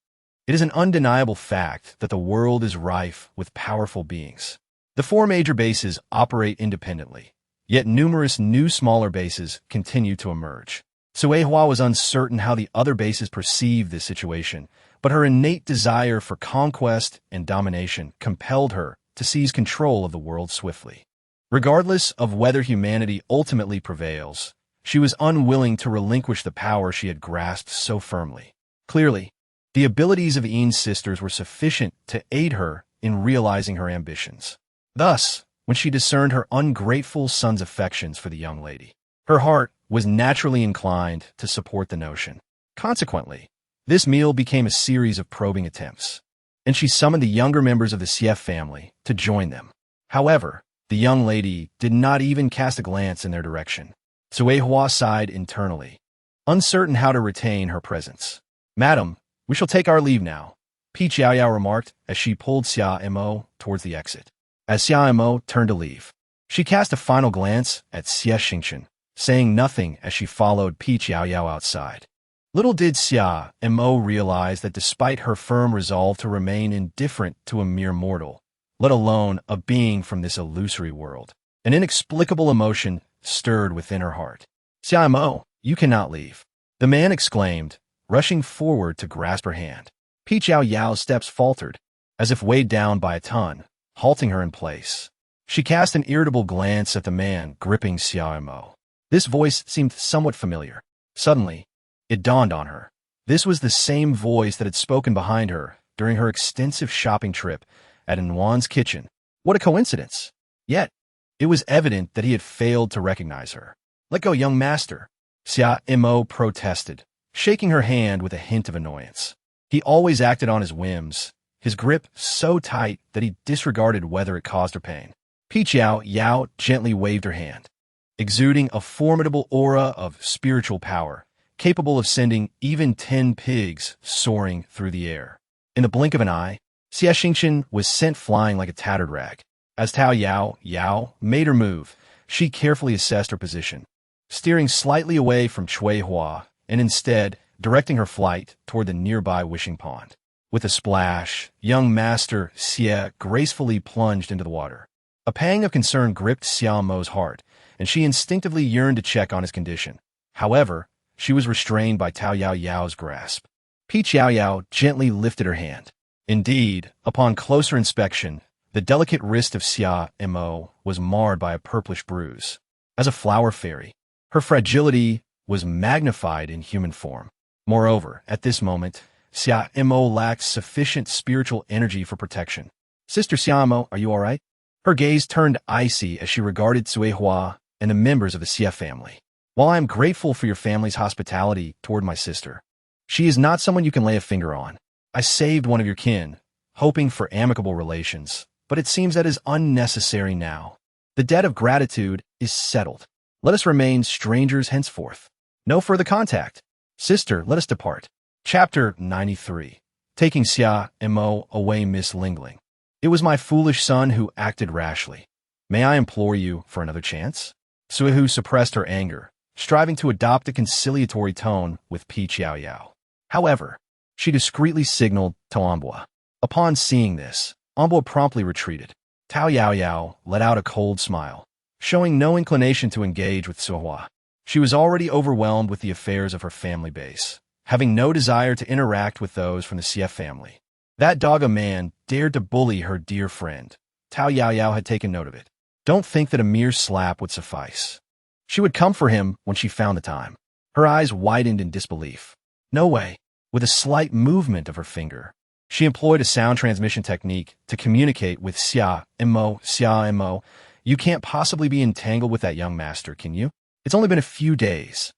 It is an undeniable fact that the world is rife with powerful beings. The 4 major bases operate independently, yet numerous new smaller bases continue to emerge. Sui Hua was uncertain how the other bases perceived this situation, but her innate desire for conquest and domination compelled her to seize control of the world swiftly. Regardless of whether humanity ultimately prevails, she was unwilling to relinquish the power she had grasped so firmly. Clearly, the abilities of Yin's sisters were sufficient to aid her in realizing her ambitions. Thus, when she discerned her ungrateful son's affections for the young lady, her heart was naturally inclined to support the notion. Consequently, this meal became a series of probing attempts, and she summoned the younger members of the Xie family to join them. However, the young lady did not even cast a glance in their direction. Sui Hua sighed internally, uncertain how to retain her presence. "Madam, we shall take our leave now," Yao Yao remarked as she pulled Xia Mo towards the exit. As Xia Mo turned to leave, she cast a final glance at Xie Xingchen, saying nothing as she followed Yao Yao outside. Little did Xia Mo realize that despite her firm resolve to remain indifferent to a mere mortal, let alone a being from this illusory world, an inexplicable emotion stirred within her heart. "Xia Mo, you cannot leave," the man exclaimed, rushing forward to grasp her hand. Yao Yao's steps faltered, as if weighed down by a ton, halting her in place. She cast an irritable glance at the man gripping Xia Mo. This voice seemed somewhat familiar. Suddenly, it dawned on her. This was the same voice that had spoken behind her during her extensive shopping trip at Nguyen's kitchen. What a coincidence! Yet, it was evident that he had failed to recognize her. "Let go, young master," Xia Mo protested, shaking her hand with a hint of annoyance. He always acted on his whims, his grip so tight that he disregarded whether it caused her pain. Yao Yao gently waved her hand, exuding a formidable aura of spiritual power, capable of sending even 10 pigs soaring through the air. In the blink of an eye, Xie Xingchen was sent flying like a tattered rag. As Yao Yao made her move, she carefully assessed her position, steering slightly away from Cui Hua and instead directing her flight toward the nearby wishing pond. With a splash, young master Xie gracefully plunged into the water. A pang of concern gripped Xia Mo's heart, and she instinctively yearned to check on his condition. However, she was restrained by Yao Yao's grasp. Yao Yao gently lifted her hand. Indeed, upon closer inspection, the delicate wrist of Xia Mo was marred by a purplish bruise. As a flower fairy, her fragility was magnified in human form. Moreover, at this moment, Xia Mo lacked sufficient spiritual energy for protection. "Sister Xia Mo, are you all right?" Her gaze turned icy as she regarded Sui Hua and the members of the Xie family. "While I am grateful for your family's hospitality toward my sister, she is not someone you can lay a finger on. I saved one of your kin, hoping for amicable relations, but it seems that is unnecessary now. The debt of gratitude is settled. Let us remain strangers henceforth. No further contact. Sister, let us depart." Chapter 93. Taking Xia Mo away, Miss Lingling. "It was my foolish son who acted rashly. May I implore you for another chance?" Sui Hu suppressed her anger, striving to adopt a conciliatory tone with Yao Yao. However, she discreetly signaled to Amboa. Upon seeing this, Amboa promptly retreated. Yao Yao let out a cold smile, showing no inclination to engage with Suhua. She was already overwhelmed with the affairs of her family base, having no desire to interact with those from the CF family. That dog a man dared to bully her dear friend. Yao Yao had taken note of it. Don't think that a mere slap would suffice. She would come for him when she found the time. Her eyes widened in disbelief. No way. With a slight movement of her finger, she employed a sound transmission technique to communicate with Xia Mo. You can't possibly be entangled with that young master, can you? It's only been a few days.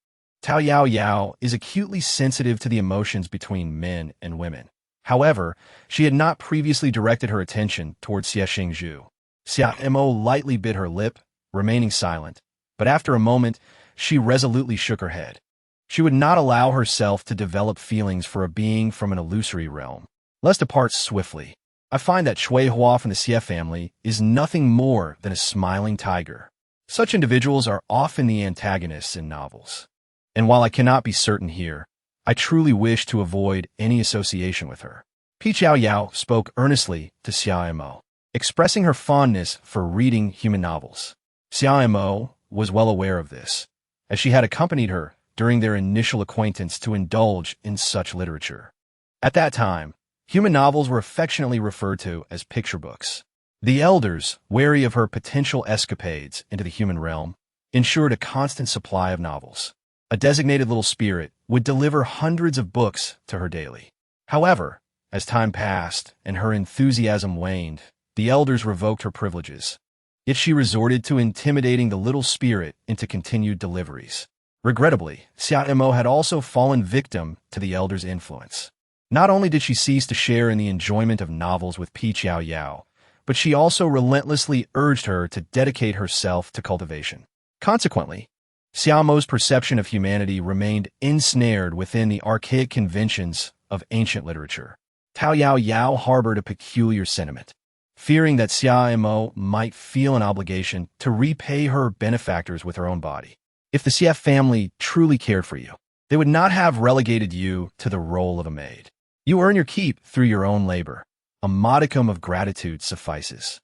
Yao Yao is acutely sensitive to the emotions between men and women. However, she had not previously directed her attention towards Xia Xingzhu. Xia Mo lightly bit her lip, remaining silent, but after a moment, she resolutely shook her head. She would not allow herself to develop feelings for a being from an illusory realm, lest depart swiftly. I find that Shui Hua from the Xie family is nothing more than a smiling tiger. Such individuals are often the antagonists in novels. And while I cannot be certain here, I truly wish to avoid any association with her. Yao Yao spoke earnestly to Xia Mo, expressing her fondness for reading human novels. Xia Mo was well aware of this, as she had accompanied her during their initial acquaintance to indulge in such literature. At that time, human novels were affectionately referred to as picture books. The elders, wary of her potential escapades into the human realm, ensured a constant supply of novels. A designated little spirit would deliver hundreds of books to her daily. However, as time passed and her enthusiasm waned, the elders revoked her privileges. Yet she resorted to intimidating the little spirit into continued deliveries. Regrettably, Xia Mo had also fallen victim to the elders' influence. Not only did she cease to share in the enjoyment of novels with Yao Yao, but she also relentlessly urged her to dedicate herself to cultivation. Consequently, Xia Mo's perception of humanity remained ensnared within the archaic conventions of ancient literature. Yao Yao harbored a peculiar sentiment, fearing that Xia Mo might feel an obligation to repay her benefactors with her own body. If the CF family truly cared for you, they would not have relegated you to the role of a maid. You earn your keep through your own labor. A modicum of gratitude suffices.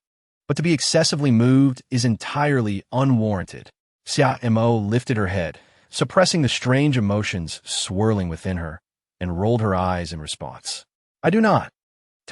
But to be excessively moved is entirely unwarranted. Xia Mo lifted her head, suppressing the strange emotions swirling within her, and rolled her eyes in response. I do not.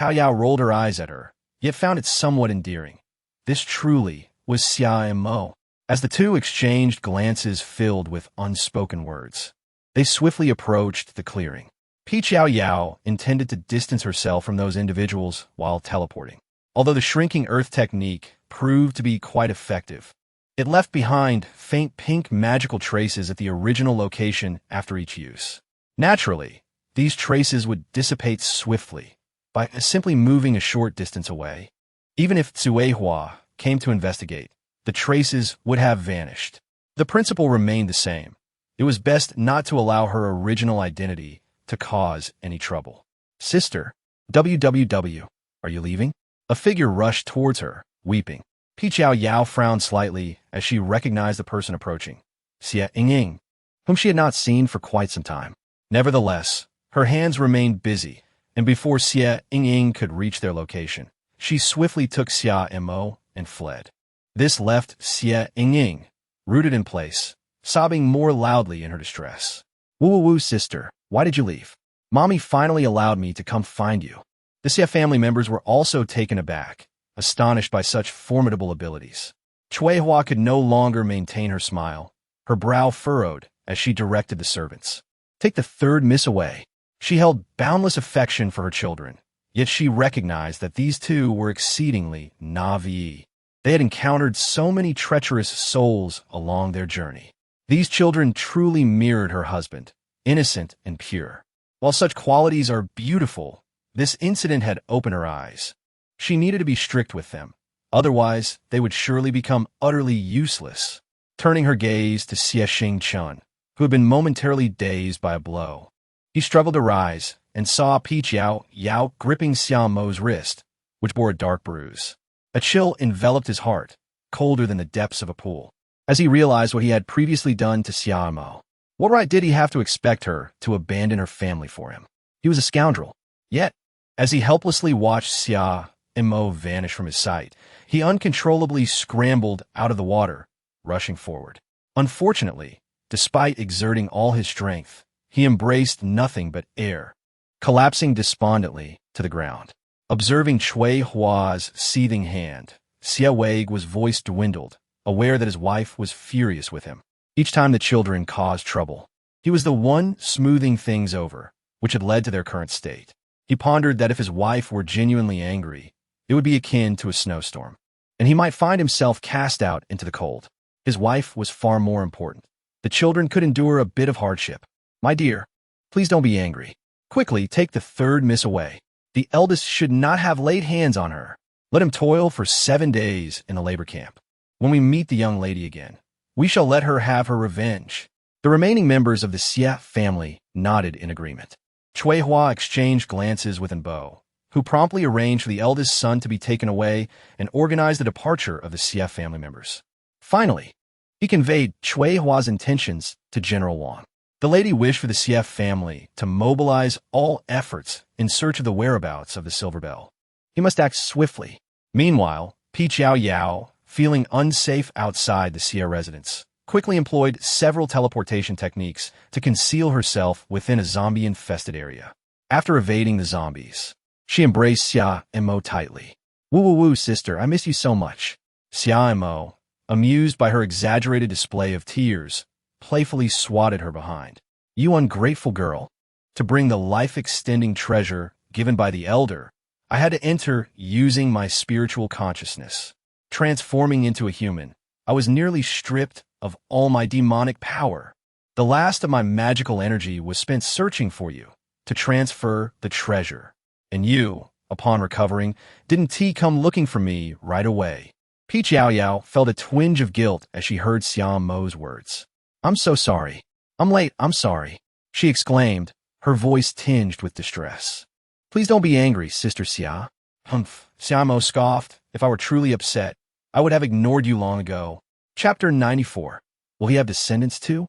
Yao Yao rolled her eyes at her, yet found it somewhat endearing. This truly was Xia Mo. As the two exchanged glances filled with unspoken words, they swiftly approached the clearing. Yao Yao intended to distance herself from those individuals while teleporting. Although the shrinking earth technique proved to be quite effective, it left behind faint pink magical traces at the original location after each use. Naturally, these traces would dissipate swiftly by simply moving a short distance away. Even if Hua came to investigate, the traces would have vanished. The principle remained the same. It was best not to allow her original identity to cause any trouble. Sister, WWW, are you leaving? A figure rushed towards her, weeping. Yao Yao frowned slightly as she recognized the person approaching, Xie Ying, whom she had not seen for quite some time. Nevertheless, her hands remained busy, and before Xie Ying could reach their location, she swiftly took Xia Mo and fled. This left Xie Ying rooted in place, sobbing more loudly in her distress. Woo, sister, why did you leave? Mommy finally allowed me to come find you. The Xie family members were also taken aback, astonished by such formidable abilities. Shui Hua could no longer maintain her smile, her brow furrowed as she directed the servants. Take the third miss away. She held boundless affection for her children, yet she recognized that these two were exceedingly naive. They had encountered so many treacherous souls along their journey. These children truly mirrored her husband, innocent and pure. While such qualities are beautiful, this incident had opened her eyes. She needed to be strict with them, otherwise they would surely become utterly useless. Turning her gaze to Xie Xing Chun, who had been momentarily dazed by a blow, he struggled to rise and saw Yao Yao gripping Xia Mo's wrist, which bore a dark bruise. A chill enveloped his heart, colder than the depths of a pool. as he realized what he had previously done to Yao Yao. What right did he have to expect her to abandon her family for him? He was a scoundrel. Yet, as he helplessly watched Yao Yao vanish from his sight, he uncontrollably scrambled out of the water, rushing forward. Unfortunately, despite exerting all his strength, he embraced nothing but air, collapsing despondently to the ground. Observing Chui Hua's seething hand, Xia Wei's voice dwindled, aware that his wife was furious with him. Each time the children caused trouble, he was the one smoothing things over, which had led to their current state. He pondered that if his wife were genuinely angry, it would be akin to a snowstorm, and he might find himself cast out into the cold. His wife was far more important. The children could endure a bit of hardship. My dear, please don't be angry. Quickly take the third miss away. The eldest should not have laid hands on her. Let him toil for 7 days in the labor camp. When we meet the young lady again, we shall let her have her revenge. The remaining members of the Xia family nodded in agreement. Chui Hua exchanged glances with Bo, who promptly arranged for the eldest son to be taken away and organized the departure of the Xia family members. Finally, he conveyed Chui Hua's intentions to General Wang. The lady wished for the Xia family to mobilize all efforts in search of the whereabouts of the Silver Bell. He must act swiftly. Meanwhile, Yao Yao, feeling unsafe outside the Xia residence, quickly employed several teleportation techniques to conceal herself within a zombie-infested area. After evading the zombies, she embraced Xia Yao tightly. Woo woo woo, sister, I miss you so much. Xia Yao, amused by her exaggerated display of tears, playfully swatted her behind. You ungrateful girl. To bring the life-extending treasure given by the elder, I had to enter using my spiritual consciousness. Transforming into a human, I was nearly stripped of all my demonic power. The last of my magical energy was spent searching for you to transfer the treasure. And you, upon recovering, didn't come looking for me right away. Yao Yao felt a twinge of guilt as she heard Xiao Mo's words. I'm so sorry. I'm late, I'm sorry, she exclaimed, her voice tinged with distress. Please don't be angry, Sister Xia. Humph, Xiao Mo scoffed. If I were truly upset, I would have ignored you long ago. Chapter 94. Will he have descendants too?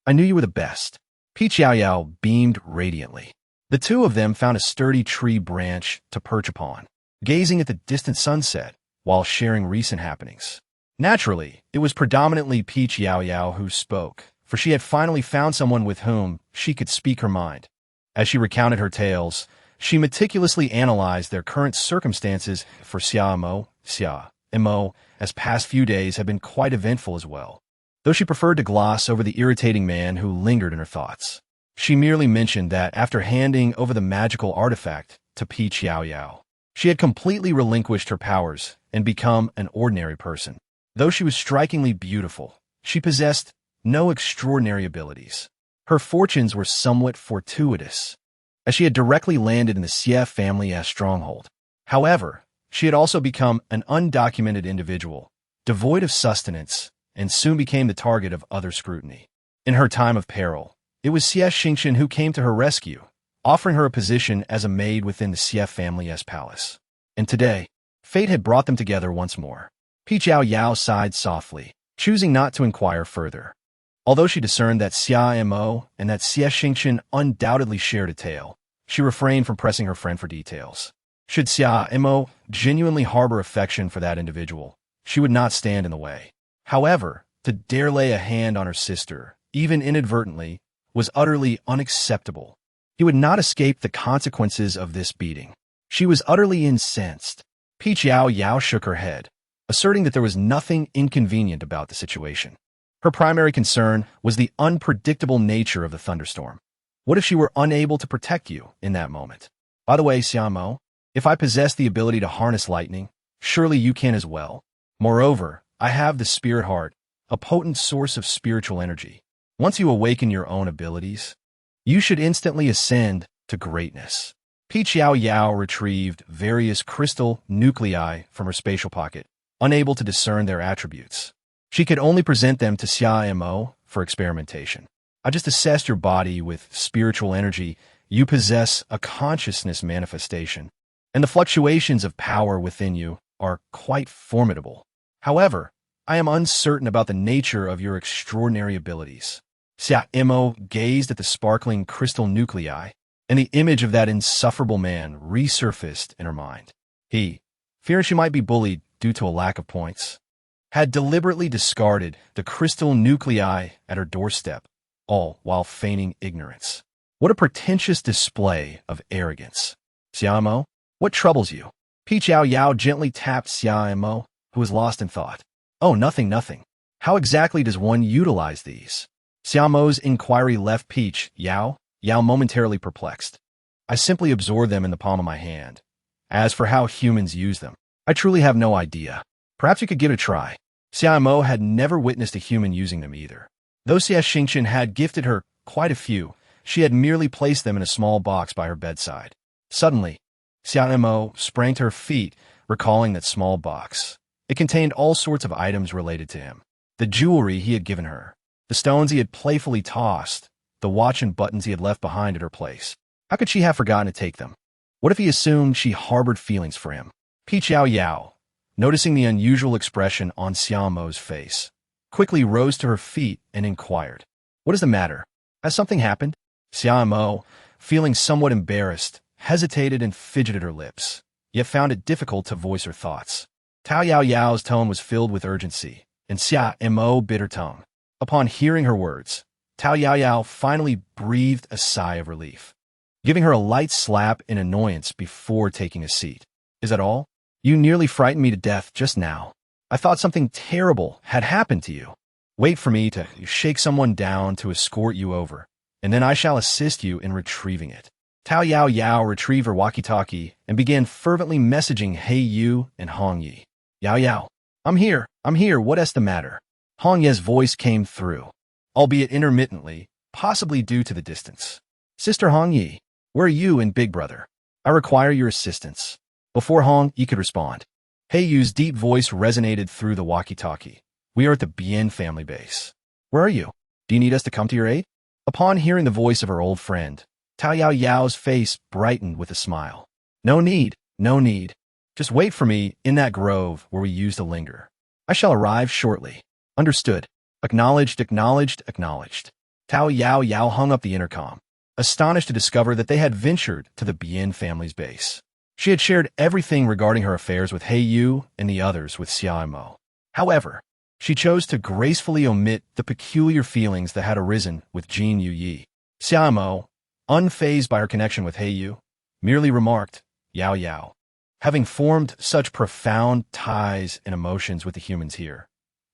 I knew you were the best. Yao Yao beamed radiantly. The two of them found a sturdy tree branch to perch upon, gazing at the distant sunset while sharing recent happenings. Naturally, it was predominantly Yao Yao who spoke, for she had finally found someone with whom she could speak her mind. As she recounted her tales, she meticulously analyzed their current circumstances for Xiao Yao, as past few days had been quite eventful as well, though she preferred to gloss over the irritating man who lingered in her thoughts. She merely mentioned that after handing over the magical artifact to Yao Yao, she had completely relinquished her powers and become an ordinary person. Though she was strikingly beautiful, she possessed no extraordinary abilities. Her fortunes were somewhat fortuitous, as she had directly landed in the Xia family's stronghold. However, she had also become an undocumented individual, devoid of sustenance, and soon became the target of other scrutiny. In her time of peril, it was Xie Xingqian who came to her rescue, offering her a position as a maid within the Xie family's palace. And today, fate had brought them together once more. Yao Yao sighed softly, choosing not to inquire further. Although she discerned that Xia Mo and that Xie Xingqian undoubtedly shared a tale, she refrained from pressing her friend for details. Should Xia Mo genuinely harbor affection for that individual, she would not stand in the way. However, to dare lay a hand on her sister, even inadvertently, was utterly unacceptable. He would not escape the consequences of this beating. She was utterly incensed. Yao Yao shook her head, asserting that there was nothing inconvenient about the situation. Her primary concern was the unpredictable nature of the thunderstorm. What if she were unable to protect you in that moment? By the way, Xiao, if I possess the ability to harness lightning, surely you can as well. Moreover, I have the spirit heart, a potent source of spiritual energy. Once you awaken your own abilities, you should instantly ascend to greatness. Yao Yao retrieved various crystal nuclei from her spatial pocket, unable to discern their attributes. She could only present them to Xia Mo for experimentation. I just assessed your body with spiritual energy. You possess a consciousness manifestation, and the fluctuations of power within you are quite formidable. However, I am uncertain about the nature of your extraordinary abilities. Xia Imo gazed at the sparkling crystal nuclei, and the image of that insufferable man resurfaced in her mind. He, fearing she might be bullied due to a lack of points, had deliberately discarded the crystal nuclei at her doorstep, all while feigning ignorance. What a pretentious display of arrogance. Xiaomo, what troubles you? Peach Yao Yao gently tapped Xiaomo, who was lost in thought. Oh, nothing, nothing. How exactly does one utilize these? Xiaomo's inquiry left Peach Yao momentarily perplexed. I simply absorb them in the palm of my hand. As for how humans use them, I truly have no idea. Perhaps you could give it a try. Xiaomo had never witnessed a human using them either. Though Xia Xingchen had gifted her quite a few, she had merely placed them in a small box by her bedside. Suddenly, Xiaomo sprang to her feet, recalling that small box. It contained all sorts of items related to him. The jewelry he had given her, the stones he had playfully tossed, the watch and buttons he had left behind at her place. How could she have forgotten to take them? What if he assumed she harbored feelings for him? Peach Yao Yao, noticing the unusual expression on Xiaomo's face, quickly rose to her feet and inquired, "What is the matter? Has something happened?" Xiaomo, feeling somewhat embarrassed, hesitated and fidgeted her lips, yet found it difficult to voice her thoughts. Tao Yao Yao's tone was filled with urgency, and Xia Mo bit her tongue. Upon hearing her words, Tao Yao Yao finally breathed a sigh of relief, giving her a light slap in annoyance before taking a seat. "Is that all? You nearly frightened me to death just now. I thought something terrible had happened to you. Wait for me to shake someone down to escort you over, and then I shall assist you in retrieving it." Tao Yao Yao retrieved her walkie-talkie and began fervently messaging Hey Yu and Hong Yi. "Yao Yao, I'm here, what's the matter?" Hong Ye's voice came through, albeit intermittently, possibly due to the distance. "Sister Hong Yi, where are you and Big Brother? I require your assistance." Before Hong Yi could respond, Hey Yu's deep voice resonated through the walkie-talkie. "We are at the Bien family base. Where are you? Do you need us to come to your aid?" Upon hearing the voice of her old friend, Tao Yao Yao's face brightened with a smile. No need. Just wait for me in that grove where we used to linger. I shall arrive shortly." "Understood. Acknowledged. Tao Yao Yao hung up the intercom, astonished to discover that they had ventured to the Bien family's base. She had shared everything regarding her affairs with Hey Yu and the others with Xiaomo. However, she chose to gracefully omit the peculiar feelings that had arisen with Jin Yu Yi. Xiaomo, unfazed by her connection with Hey Yu, merely remarked, "Yao Yao, having formed such profound ties and emotions with the humans here,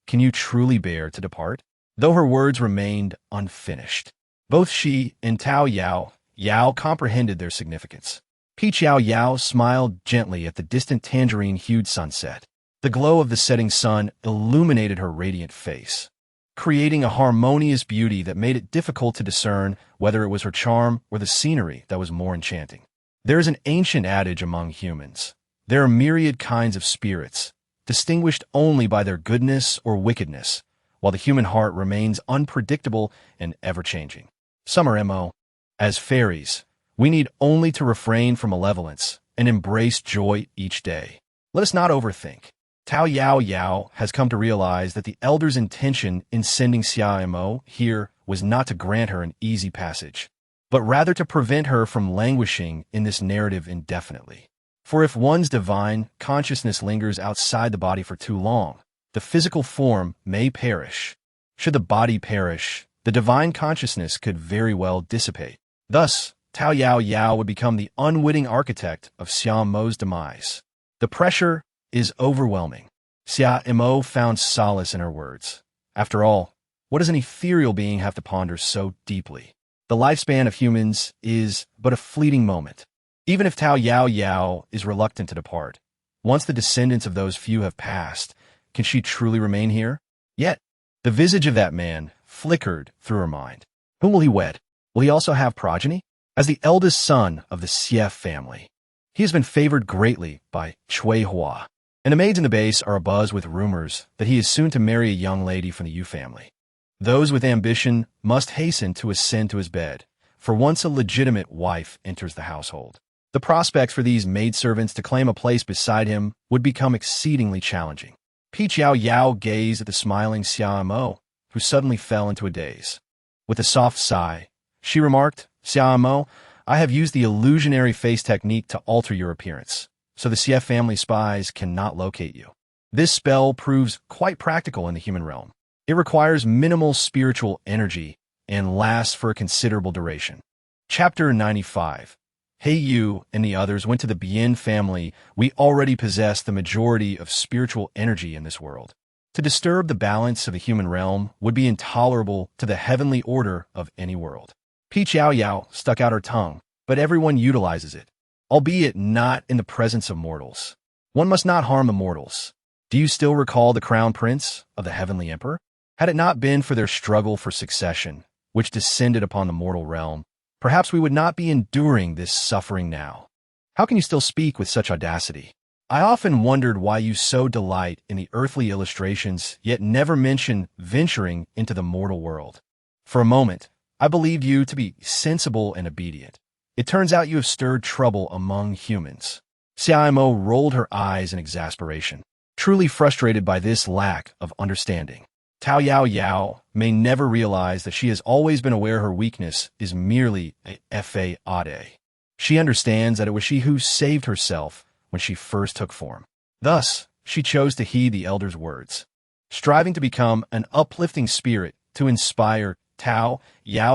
can you truly bear to depart?" Though her words remained unfinished, both she and Tao Yao Yao comprehended their significance. Peach Yao Yao smiled gently at the distant tangerine-hued sunset. The glow of the setting sun illuminated her radiant face, creating a harmonious beauty that made it difficult to discern whether it was her charm or the scenery that was more enchanting. There is an ancient adage among humans. There are myriad kinds of spirits, distinguished only by their goodness or wickedness, while the human heart remains unpredictable and ever-changing. Some are MO. As fairies, we need only to refrain from malevolence and embrace joy each day. Let us not overthink. Tao Yao Yao has come to realize that the elder's intention in sending Xia Mo here was not to grant her an easy passage, but rather to prevent her from languishing in this narrative indefinitely. For if one's divine consciousness lingers outside the body for too long, the physical form may perish. Should the body perish, the divine consciousness could very well dissipate. Thus, Tao Yao Yao would become the unwitting architect of Xia Mo's demise. The pressure is overwhelming. Xia Mo found solace in her words. After all, what does an ethereal being have to ponder so deeply? The lifespan of humans is but a fleeting moment. Even if Tao Yao Yao is reluctant to depart, once the descendants of those few have passed, can she truly remain here? Yet, the visage of that man flickered through her mind. Whom will he wed? Will he also have progeny? As the eldest son of the Xie family, he has been favored greatly by Cui Hua, and the maids in the base are abuzz with rumors that he is soon to marry a young lady from the Yu family. Those with ambition must hasten to ascend to his bed, for once a legitimate wife enters the household, the prospects for these maidservants to claim a place beside him would become exceedingly challenging. Yao Yao gazed at the smiling Xiao Mo, who suddenly fell into a daze. With a soft sigh, she remarked, Xiao Mo, I have used the illusionary face technique to alter your appearance, so the CF family spies cannot locate you. This spell proves quite practical in the human realm. It requires minimal spiritual energy and lasts for a considerable duration. Chapter 95. Hey you and the others went to the Bien family. We already possess the majority of spiritual energy in this world. To disturb the balance of the human realm would be intolerable to the heavenly order of any world. Yao Yao stuck out her tongue, but everyone utilizes it, albeit not in the presence of mortals. One must not harm the mortals. Do you still recall the crown prince of the heavenly emperor? Had it not been for their struggle for succession, which descended upon the mortal realm, perhaps we would not be enduring this suffering now. How can you still speak with such audacity? I often wondered why you so delight in the earthly illustrations, yet never mention venturing into the mortal world. For a moment, I believed you to be sensible and obedient. It turns out you have stirred trouble among humans. Xiao Mo rolled her eyes in exasperation, truly frustrated by this lack of understanding. Yao Yao may never realize that she has always been aware her weakness is merely a feign. She understands that it was she who saved herself when she first took form. Thus, she chose to heed the elder's words, striving to become an uplifting spirit to inspire Yao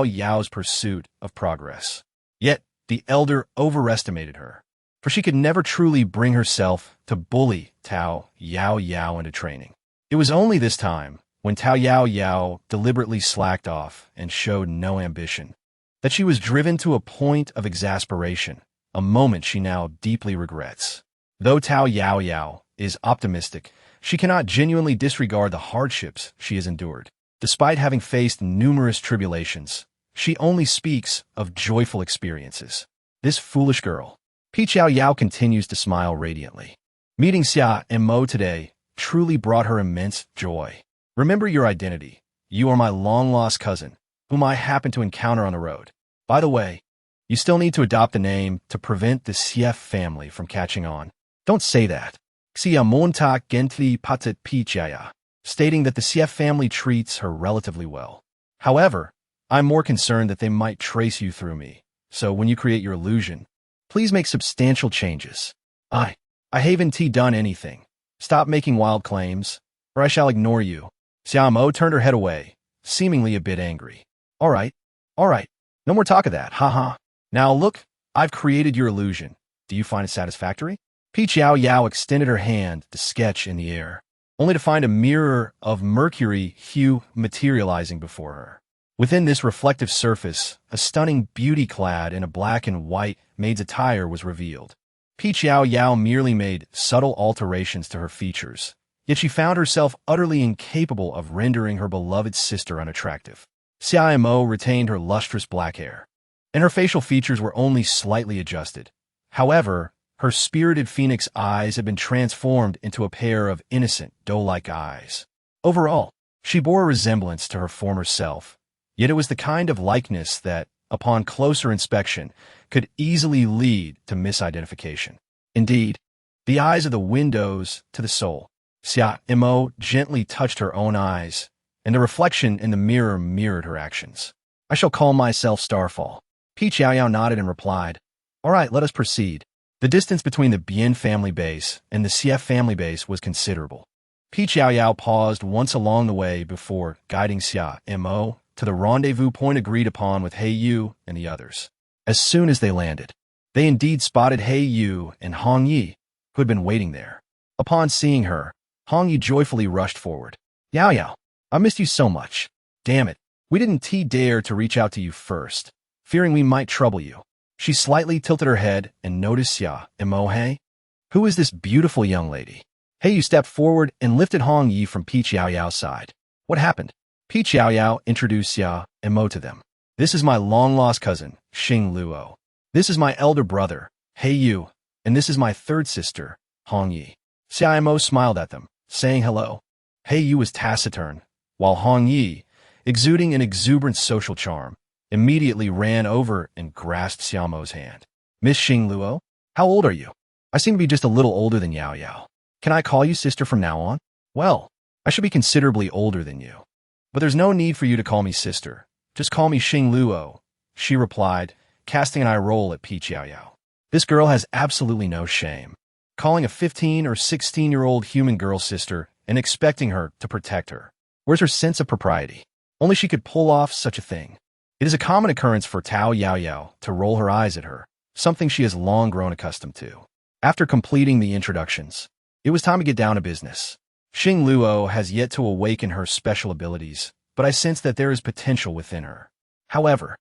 Yao's pursuit of progress. Yet, the elder overestimated her, for she could never truly bring herself to bully Yao Yao into training. It was only this time, when Yao Yao deliberately slacked off and showed no ambition, that she was driven to a point of exasperation, a moment she now deeply regrets. Though Yao Yao is optimistic, she cannot genuinely disregard the hardships she has endured. Despite having faced numerous tribulations, she only speaks of joyful experiences. This foolish girl. Yao Yao continues to smile radiantly. Meeting Xia and Mo today truly brought her immense joy. Remember your identity. You are my long-lost cousin, whom I happened to encounter on the road. By the way, you still need to adopt a name to prevent the CF family from catching on. Don't say that. Xia monta gently patet pichaya, stating that the CF family treats her relatively well. However, I'm more concerned that they might trace you through me, so when you create your illusion, please make substantial changes. I haven't done anything. Stop making wild claims, or I shall ignore you. Xiao Mo turned her head away, seemingly a bit angry. All right. No more talk of that, haha. Now look, I've created your illusion. Do you find it satisfactory? Yao Yao extended her hand to sketch in the air, only to find a mirror of mercury hue materializing before her. Within this reflective surface, a stunning beauty clad in a black and white maid's attire was revealed. Yao Yao merely made subtle alterations to her features, yet she found herself utterly incapable of rendering her beloved sister unattractive. Xiao Mo retained her lustrous black hair, and her facial features were only slightly adjusted. However, her spirited phoenix eyes had been transformed into a pair of innocent, doe-like eyes. Overall, she bore a resemblance to her former self, yet it was the kind of likeness that, upon closer inspection, could easily lead to misidentification. Indeed, the eyes are the windows to the soul. Xiao Mo gently touched her own eyes, and the reflection in the mirror mirrored her actions. I shall call myself Starfall. Yao Yao nodded and replied, All right, let us proceed. The distance between the Bien family base and the CF family base was considerable. Yao Yao paused once along the way before guiding Xia Mo to the rendezvous point agreed upon with Hey Yu and the others. As soon as they landed, they indeed spotted Hey Yu and Hong Yi, who had been waiting there. Upon seeing her, Hong Yi joyfully rushed forward. Yao Yao, I missed you so much. Damn it, we didn't dare to reach out to you first, fearing we might trouble you. She slightly tilted her head and noticed Xia Mo. Hey, who is this beautiful young lady? Hey Yu stepped forward and lifted Hong Yi from Yao Yao's side. What happened? Yao Yao introduced Xia Mo to them. This is my long-lost cousin, Xing Luo. This is my elder brother, Hey Yu, and this is my third sister, Hong Yi. Xia Mo smiled at them, saying hello. Hey Yu was taciturn, while Hong Yi, exuding an exuberant social charm, immediately ran over and grasped Xiao Mo's hand. Miss Xing Luo, how old are you? I seem to be just a little older than Yao Yao. Can I call you sister from now on? Well, I should be considerably older than you. But there's no need for you to call me sister. Just call me Xing Luo, she replied, casting an eye roll at Peach Yao Yao. This girl has absolutely no shame. Calling a 15 or 16-year-old human girl sister and expecting her to protect her. Where's her sense of propriety? Only she could pull off such a thing. It is a common occurrence for Yao Yao to roll her eyes at her, something she has long grown accustomed to. After completing the introductions, it was time to get down to business. Xing Luo has yet to awaken her special abilities, but I sense that there is potential within her. However,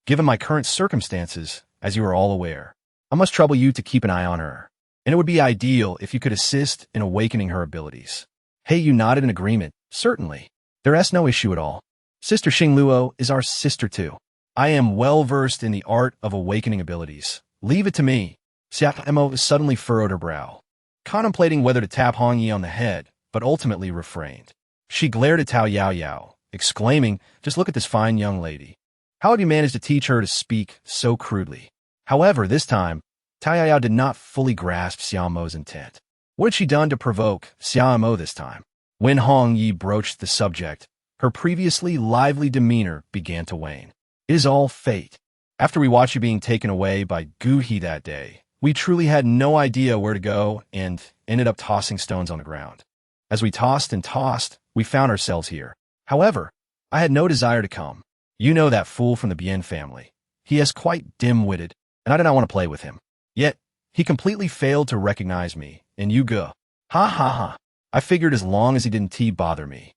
given my current circumstances, as you are all aware, I must trouble you to keep an eye on her, and it would be ideal if you could assist in awakening her abilities. Hey, you nodded in agreement. Certainly. There's no issue at all. Sister Xing Luo is our sister too. I am well versed in the art of awakening abilities. Leave it to me. Xia Mo suddenly furrowed her brow, contemplating whether to tap Hong Yi on the head, but ultimately refrained. She glared at Yao Yao, exclaiming, just look at this fine young lady. How have you managed to teach her to speak so crudely? However, this time, Yao Yao did not fully grasp Xiao Mo's intent. What had she done to provoke Xiao Mo this time? When Hong Yi broached the subject, her previously lively demeanor began to wane. It is all fate. After we watched you being taken away by Gu He that day, we truly had no idea where to go and ended up tossing stones on the ground. As we tossed and tossed, we found ourselves here. However, I had no desire to come. You know that fool from the Bien family. He is quite dim-witted, and I did not want to play with him. Yet, he completely failed to recognize me, and you go. Ha ha ha. I figured as long as he didn't bother me,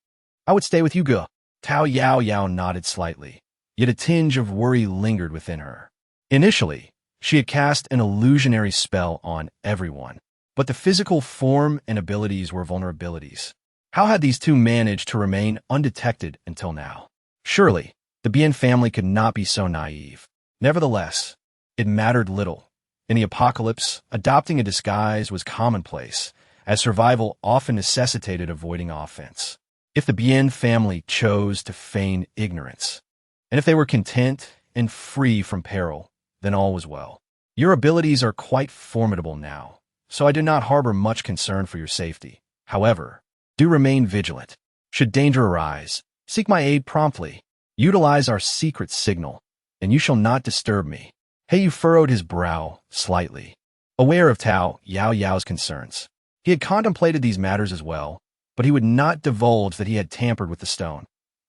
I would stay with you go. Yao Yao nodded slightly, yet a tinge of worry lingered within her. Initially, she had cast an illusionary spell on everyone, but the physical form and abilities were vulnerabilities. How had these two managed to remain undetected until now? Surely, the Bien family could not be so naive. Nevertheless, it mattered little. In the apocalypse, adopting a disguise was commonplace, as survival often necessitated avoiding offense. If the Bien family chose to feign ignorance, and if they were content and free from peril, then all was well. Your abilities are quite formidable now, so I do not harbor much concern for your safety. However, do remain vigilant. Should danger arise, seek my aid promptly. Utilize our secret signal, and you shall not disturb me. Heiyu furrowed his brow slightly, aware of Yao Yao's concerns. He had contemplated these matters as well, but he would not divulge that he had tampered with the stone.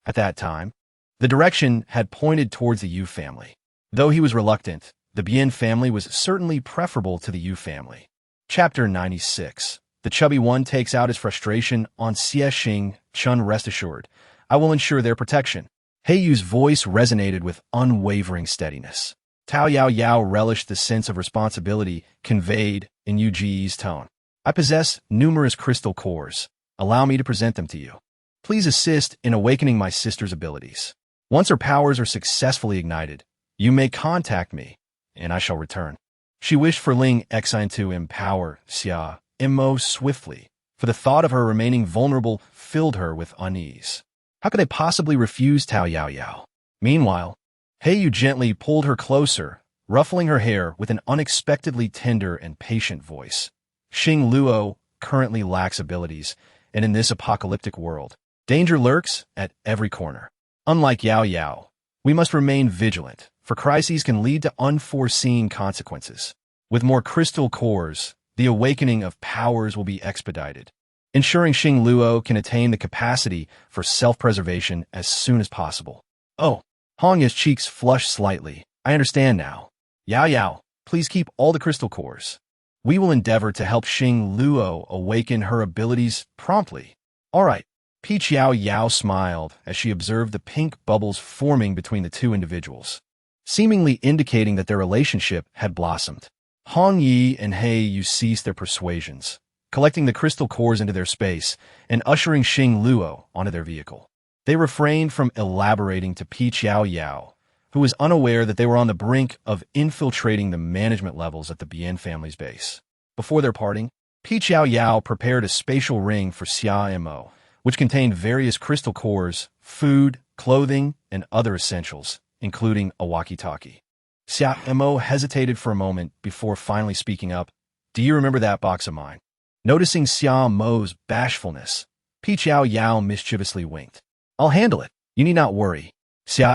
At that time, the direction had pointed towards the Yu family. Though he was reluctant, the Bien family was certainly preferable to the Yu family. Chapter 96. The chubby one takes out his frustration on Xie Xing Chun. Rest assured, I will ensure their protection. Heiyu's voice resonated with unwavering steadiness. Yao Yao relished the sense of responsibility conveyed in Yu Ji's tone. I possess numerous crystal cores. Allow me to present them to you. Please assist in awakening my sister's abilities. Once her powers are successfully ignited, you may contact me, and I shall return. She wished for Ling Exine to empower Xia Mo swiftly, for the thought of her remaining vulnerable filled her with unease. How could they possibly refuse Yao Yao? Meanwhile, Heiyu gently pulled her closer, ruffling her hair with an unexpectedly tender and patient voice. Xing Luo currently lacks abilities, and in this apocalyptic world, danger lurks at every corner. Unlike Yao Yao, we must remain vigilant, for crises can lead to unforeseen consequences. With more crystal cores, the awakening of powers will be expedited, ensuring Xing Luo can attain the capacity for self-preservation as soon as possible. Oh, Hongya's cheeks flushed slightly. I understand now. Yao Yao, please keep all the crystal cores. We will endeavor to help Xing Luo awaken her abilities promptly. All right. Peach Yao Yao smiled as she observed the pink bubbles forming between the two individuals, seemingly indicating that their relationship had blossomed. Hong Yi and Heiyu ceased their persuasions, collecting the crystal cores into their space and ushering Xing Luo onto their vehicle. They refrained from elaborating to Peach Yao Yao, who was unaware that they were on the brink of infiltrating the management levels at the Bien family's base. Before their parting, Peach Yao Yao prepared a spatial ring for Xia Mo, which contained various crystal cores, food, clothing, and other essentials, including a walkie-talkie. Xia Mo hesitated for a moment before finally speaking up. Do you remember that box of mine? Noticing Xia Mo's bashfulness, Yao Yao mischievously winked. I'll handle it. You need not worry.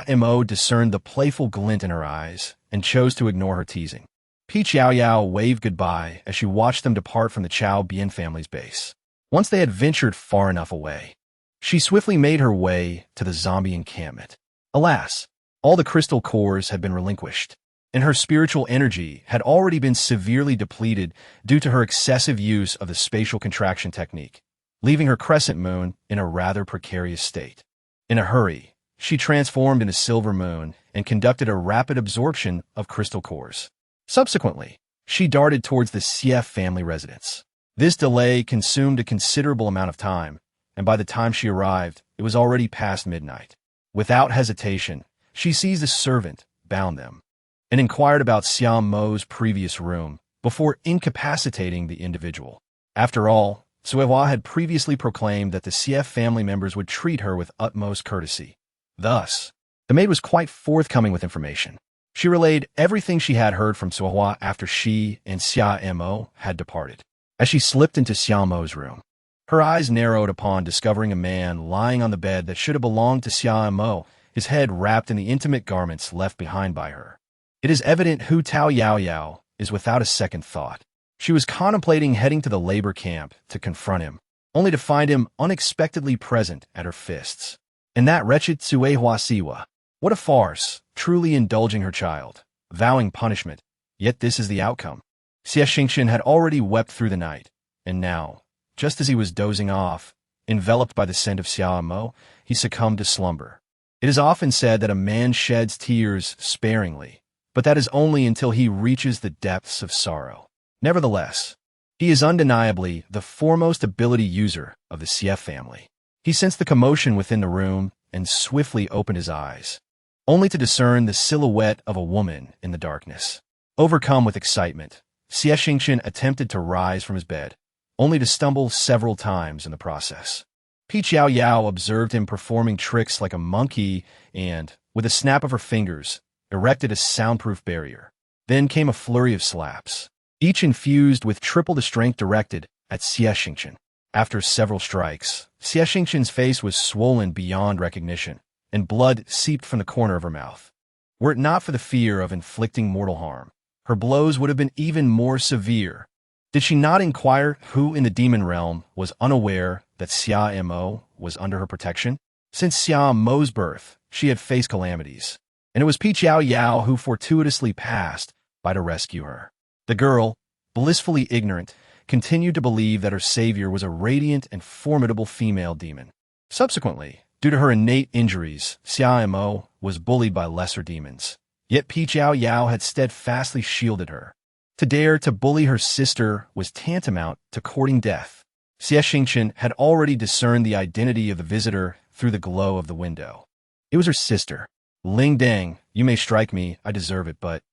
Mo discerned the playful glint in her eyes and chose to ignore her teasing. Yao Yao waved goodbye as she watched them depart from the Chao Bien family's base. Once they had ventured far enough away, she swiftly made her way to the zombie encampment. Alas, all the crystal cores had been relinquished, and her spiritual energy had already been severely depleted due to her excessive use of the spatial contraction technique, leaving her crescent moon in a rather precarious state. In a hurry, she transformed into Silver Moon and conducted a rapid absorption of crystal cores. Subsequently, she darted towards the CF family residence. This delay consumed a considerable amount of time, and by the time she arrived, it was already past midnight. Without hesitation, she seized a servant, bound them, and inquired about Siam Mo's previous room before incapacitating the individual. After all, Suehua had previously proclaimed that the CF family members would treat her with utmost courtesy. Thus, the maid was quite forthcoming with information. She relayed everything she had heard from Suehua after she and Xia Mo had departed. As she slipped into Xia Mo's room, her eyes narrowed upon discovering a man lying on the bed that should have belonged to Xia Mo, his head wrapped in the intimate garments left behind by her. It is evident who Tao Yao Yao is without a second thought. She was contemplating heading to the labor camp to confront him, only to find him unexpectedly present at her fists. And that wretched Suehua Siwa. What a farce, truly indulging her child, vowing punishment, yet this is the outcome. Xie Xingqian had already wept through the night, and now, just as he was dozing off, enveloped by the scent of Xia Mo, he succumbed to slumber. It is often said that a man sheds tears sparingly, but that is only until he reaches the depths of sorrow. Nevertheless, he is undeniably the foremost ability user of the CF family. He sensed the commotion within the room and swiftly opened his eyes, only to discern the silhouette of a woman in the darkness. Overcome with excitement, Xie Xingqian attempted to rise from his bed, only to stumble several times in the process. Yao Yao observed him performing tricks like a monkey and, with a snap of her fingers, erected a soundproof barrier. Then came a flurry of slaps, each infused with triple the strength directed at Xie Xingqian. After several strikes, Xie Xingqian's face was swollen beyond recognition, and blood seeped from the corner of her mouth. Were it not for the fear of inflicting mortal harm, her blows would have been even more severe. Did she not inquire who in the demon realm was unaware that Xia Mo was under her protection? Since Xia Mo's birth, she had faced calamities, and it was Yao Yao who fortuitously passed by to rescue her. The girl, blissfully ignorant, continued to believe that her savior was a radiant and formidable female demon. Subsequently, due to her innate injuries, Xia Mo was bullied by lesser demons. Yet Yao Yao had steadfastly shielded her. To dare to bully her sister was tantamount to courting death. Xie Xingqian had already discerned the identity of the visitor through the glow of the window. It was her sister. Ling Deng, you may strike me, I deserve it, but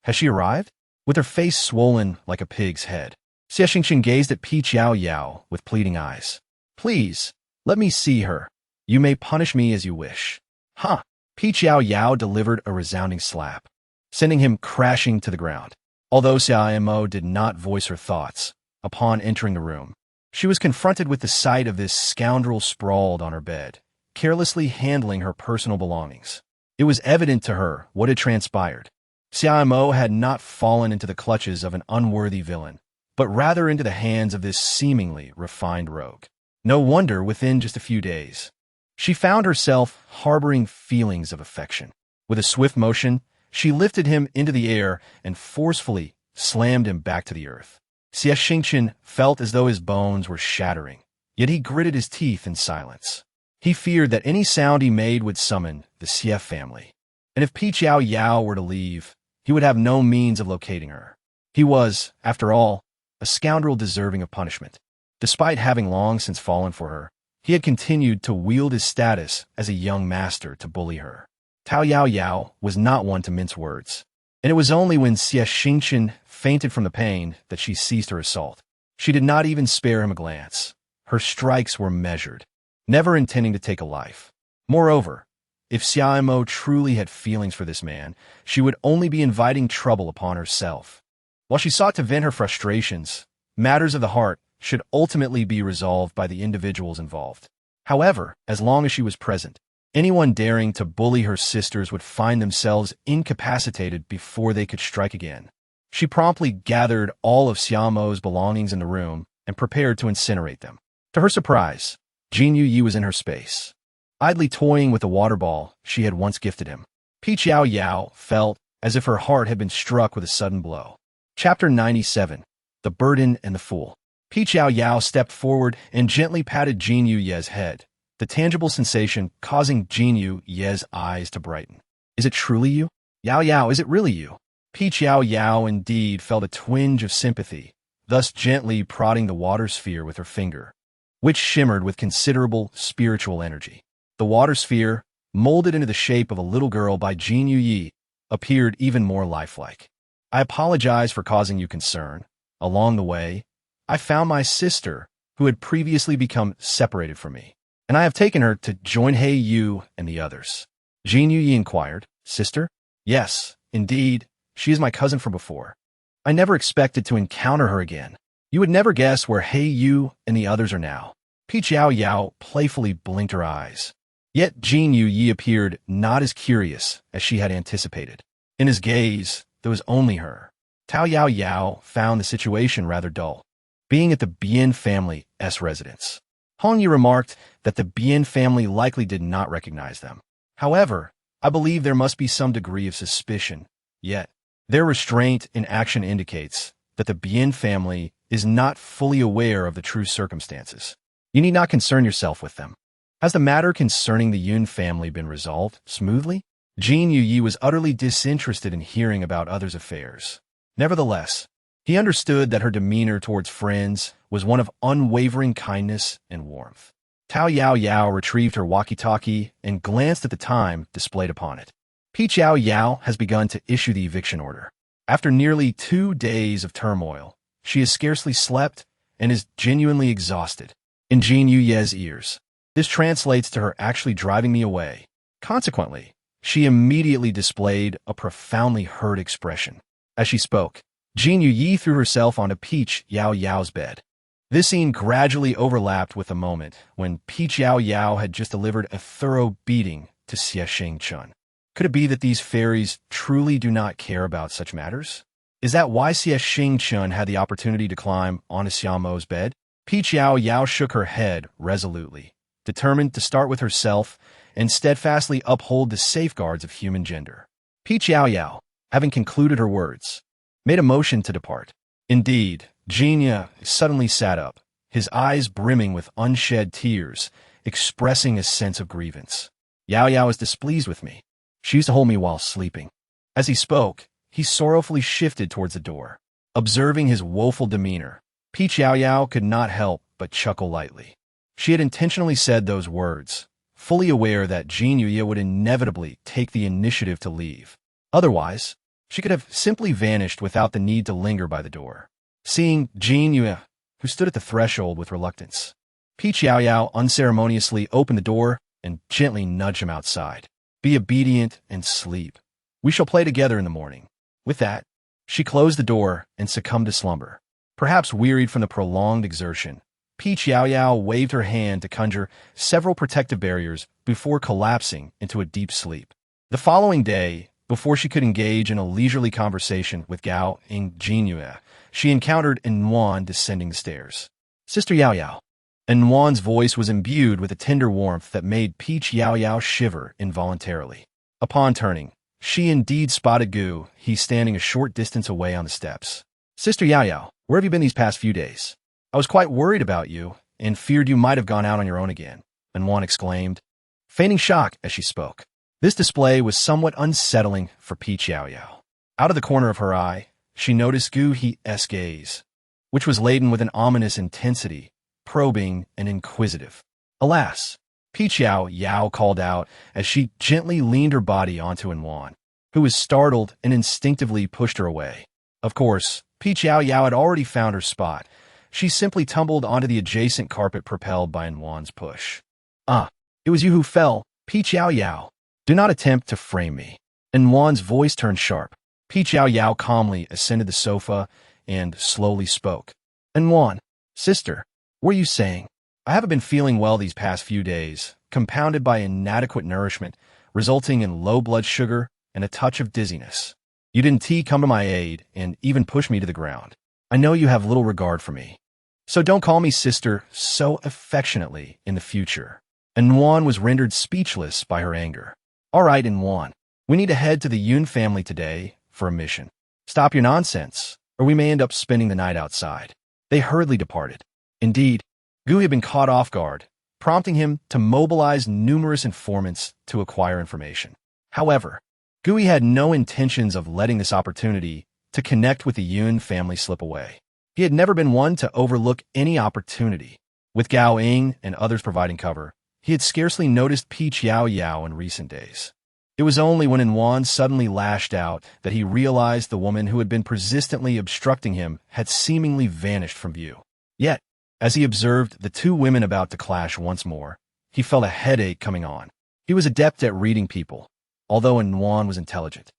has she arrived? With her face swollen like a pig's head, Xie Xingqian gazed at Yao Yao with pleading eyes. Please, let me see her. You may punish me as you wish. Ha! Yao Yao delivered a resounding slap, sending him crashing to the ground. Although Xia Mo did not voice her thoughts, upon entering the room, she was confronted with the sight of this scoundrel sprawled on her bed, carelessly handling her personal belongings. It was evident to her what had transpired. Xia Mo had not fallen into the clutches of an unworthy villain, but rather into the hands of this seemingly refined rogue. No wonder within just a few days, she found herself harboring feelings of affection. With a swift motion, she lifted him into the air and forcefully slammed him back to the earth. Xie Xingqian felt as though his bones were shattering, yet he gritted his teeth in silence. He feared that any sound he made would summon the CF family, and if Yao Yao were to leave, he would have no means of locating her. He was, after all, a scoundrel deserving of punishment. Despite having long since fallen for her, he had continued to wield his status as a young master to bully her. Yao Yao was not one to mince words, and it was only when Xie Xingqian fainted from the pain that she ceased her assault. She did not even spare him a glance. Her strikes were measured, never intending to take a life. Moreover, if Xia Mo truly had feelings for this man, she would only be inviting trouble upon herself. While she sought to vent her frustrations, matters of the heart, should ultimately be resolved by the individuals involved. However, as long as she was present, anyone daring to bully her sisters would find themselves incapacitated before they could strike again. She promptly gathered all of Xiaomo's belongings in the room and prepared to incinerate them. To her surprise, Jin Yu Yi was in her space, idly toying with the water ball she had once gifted him. Peach Yao Yao felt as if her heart had been struck with a sudden blow. Chapter 97. The Burden and the Fool. Peach Yao Yao stepped forward and gently patted Jin Yu Ye's head, the tangible sensation causing Jin Yu Ye's eyes to brighten. Is it truly you? Yao Yao, is it really you? Peach Yao Yao indeed felt a twinge of sympathy, thus gently prodding the water sphere with her finger, which shimmered with considerable spiritual energy. The water sphere, molded into the shape of a little girl by Jin Yu Yi, appeared even more lifelike. I apologize for causing you concern. Along the way, I found my sister, who had previously become separated from me, and I have taken her to join He Yu and the others. Jin Yu Yi inquired, Sister? Yes, indeed, she is my cousin from before. I never expected to encounter her again. You would never guess where He Yu and the others are now. Peach Yao Yao playfully blinked her eyes. Yet Jin Yu Yi appeared not as curious as she had anticipated. In his gaze, there was only her. Tao Yao Yao found the situation rather dull, being at the Bien family's residence. Hong Yi remarked that the Bien family likely did not recognize them. However, I believe there must be some degree of suspicion, yet their restraint in action indicates that the Bien family is not fully aware of the true circumstances. You need not concern yourself with them. Has the matter concerning the Yun family been resolved smoothly? Jin Yu Yi was utterly disinterested in hearing about others' affairs. Nevertheless, he understood that her demeanor towards friends was one of unwavering kindness and warmth. Tao Yao Yao retrieved her walkie-talkie and glanced at the time displayed upon it. Peach Yao Yao has begun to issue the eviction order. After nearly 2 days of turmoil, she has scarcely slept and is genuinely exhausted. In Jin Yu Ye's ears, this translates to her actually driving me away. Consequently, she immediately displayed a profoundly hurt expression. As she spoke, Jin Yu Yi threw herself onto Peach Yao Yao's bed. This scene gradually overlapped with the moment when Peach Yao Yao had just delivered a thorough beating to Xie Shengchun. Could it be that these fairies truly do not care about such matters? Is that why Xie Shengchun had the opportunity to climb onto Xiaomo's bed? Peach Yao Yao shook her head resolutely, determined to start with herself and steadfastly uphold the safeguards of human gender. Peach Yao Yao, having concluded her words, made a motion to depart. Indeed, Jin Yu suddenly sat up, his eyes brimming with unshed tears, expressing a sense of grievance. Yao Yao is displeased with me. She used to hold me while sleeping. As he spoke, he sorrowfully shifted towards the door. Observing his woeful demeanor, Peach Yao Yao could not help but chuckle lightly. She had intentionally said those words, fully aware that Jin Yu Yi would inevitably take the initiative to leave. Otherwise, she could have simply vanished without the need to linger by the door. Seeing Jin Yu Yi, who stood at the threshold with reluctance, Peach Yao Yao unceremoniously opened the door and gently nudged him outside. Be obedient and sleep. We shall play together in the morning. With that, she closed the door and succumbed to slumber. Perhaps wearied from the prolonged exertion, Peach Yao Yao waved her hand to conjure several protective barriers before collapsing into a deep sleep. The following day, before she could engage in a leisurely conversation with Gao and Jin Yu Yi, she encountered Enwan descending the stairs. Sister Yao Yao. Enwan's voice was imbued with a tender warmth that made Peach Yao Yao shiver involuntarily. Upon turning, she indeed spotted Gu, he standing a short distance away on the steps. Sister Yao Yao, where have you been these past few days? I was quite worried about you and feared you might have gone out on your own again, Enwan exclaimed, feigning shock as she spoke. This display was somewhat unsettling for Peach Yao Yao. Out of the corner of her eye, she noticed Gu He's gaze, which was laden with an ominous intensity, probing and inquisitive. Alas, Peach Yao Yao called out as she gently leaned her body onto Enwan, who was startled and instinctively pushed her away. Of course, Peach Yao Yao had already found her spot. She simply tumbled onto the adjacent carpet propelled by Enwan's push. It was you who fell, Peach Yao Yao. Do not attempt to frame me. Enwan's voice turned sharp. Peach Yao Yao calmly ascended the sofa and slowly spoke. Enwan, Sister, what are you saying? I haven't been feeling well these past few days, compounded by inadequate nourishment, resulting in low blood sugar and a touch of dizziness. You didn't come to my aid and even push me to the ground. I know you have little regard for me. So don't call me sister so affectionately in the future. And Juan was rendered speechless by her anger. All right, Juan, we need to head to the Yun family today for a mission. Stop your nonsense, or we may end up spending the night outside. They hurriedly departed. Indeed, Gu had been caught off guard, prompting him to mobilize numerous informants to acquire information. However, Gui had no intentions of letting this opportunity to connect with the Yun family slip away. He had never been one to overlook any opportunity. With Gao Ying and others providing cover, he had scarcely noticed Peach Yao Yao in recent days. It was only when Yuan suddenly lashed out that he realized the woman who had been persistently obstructing him had seemingly vanished from view. Yet, as he observed the two women about to clash once more, he felt a headache coming on. He was adept at reading people, although Yuan was intelligent.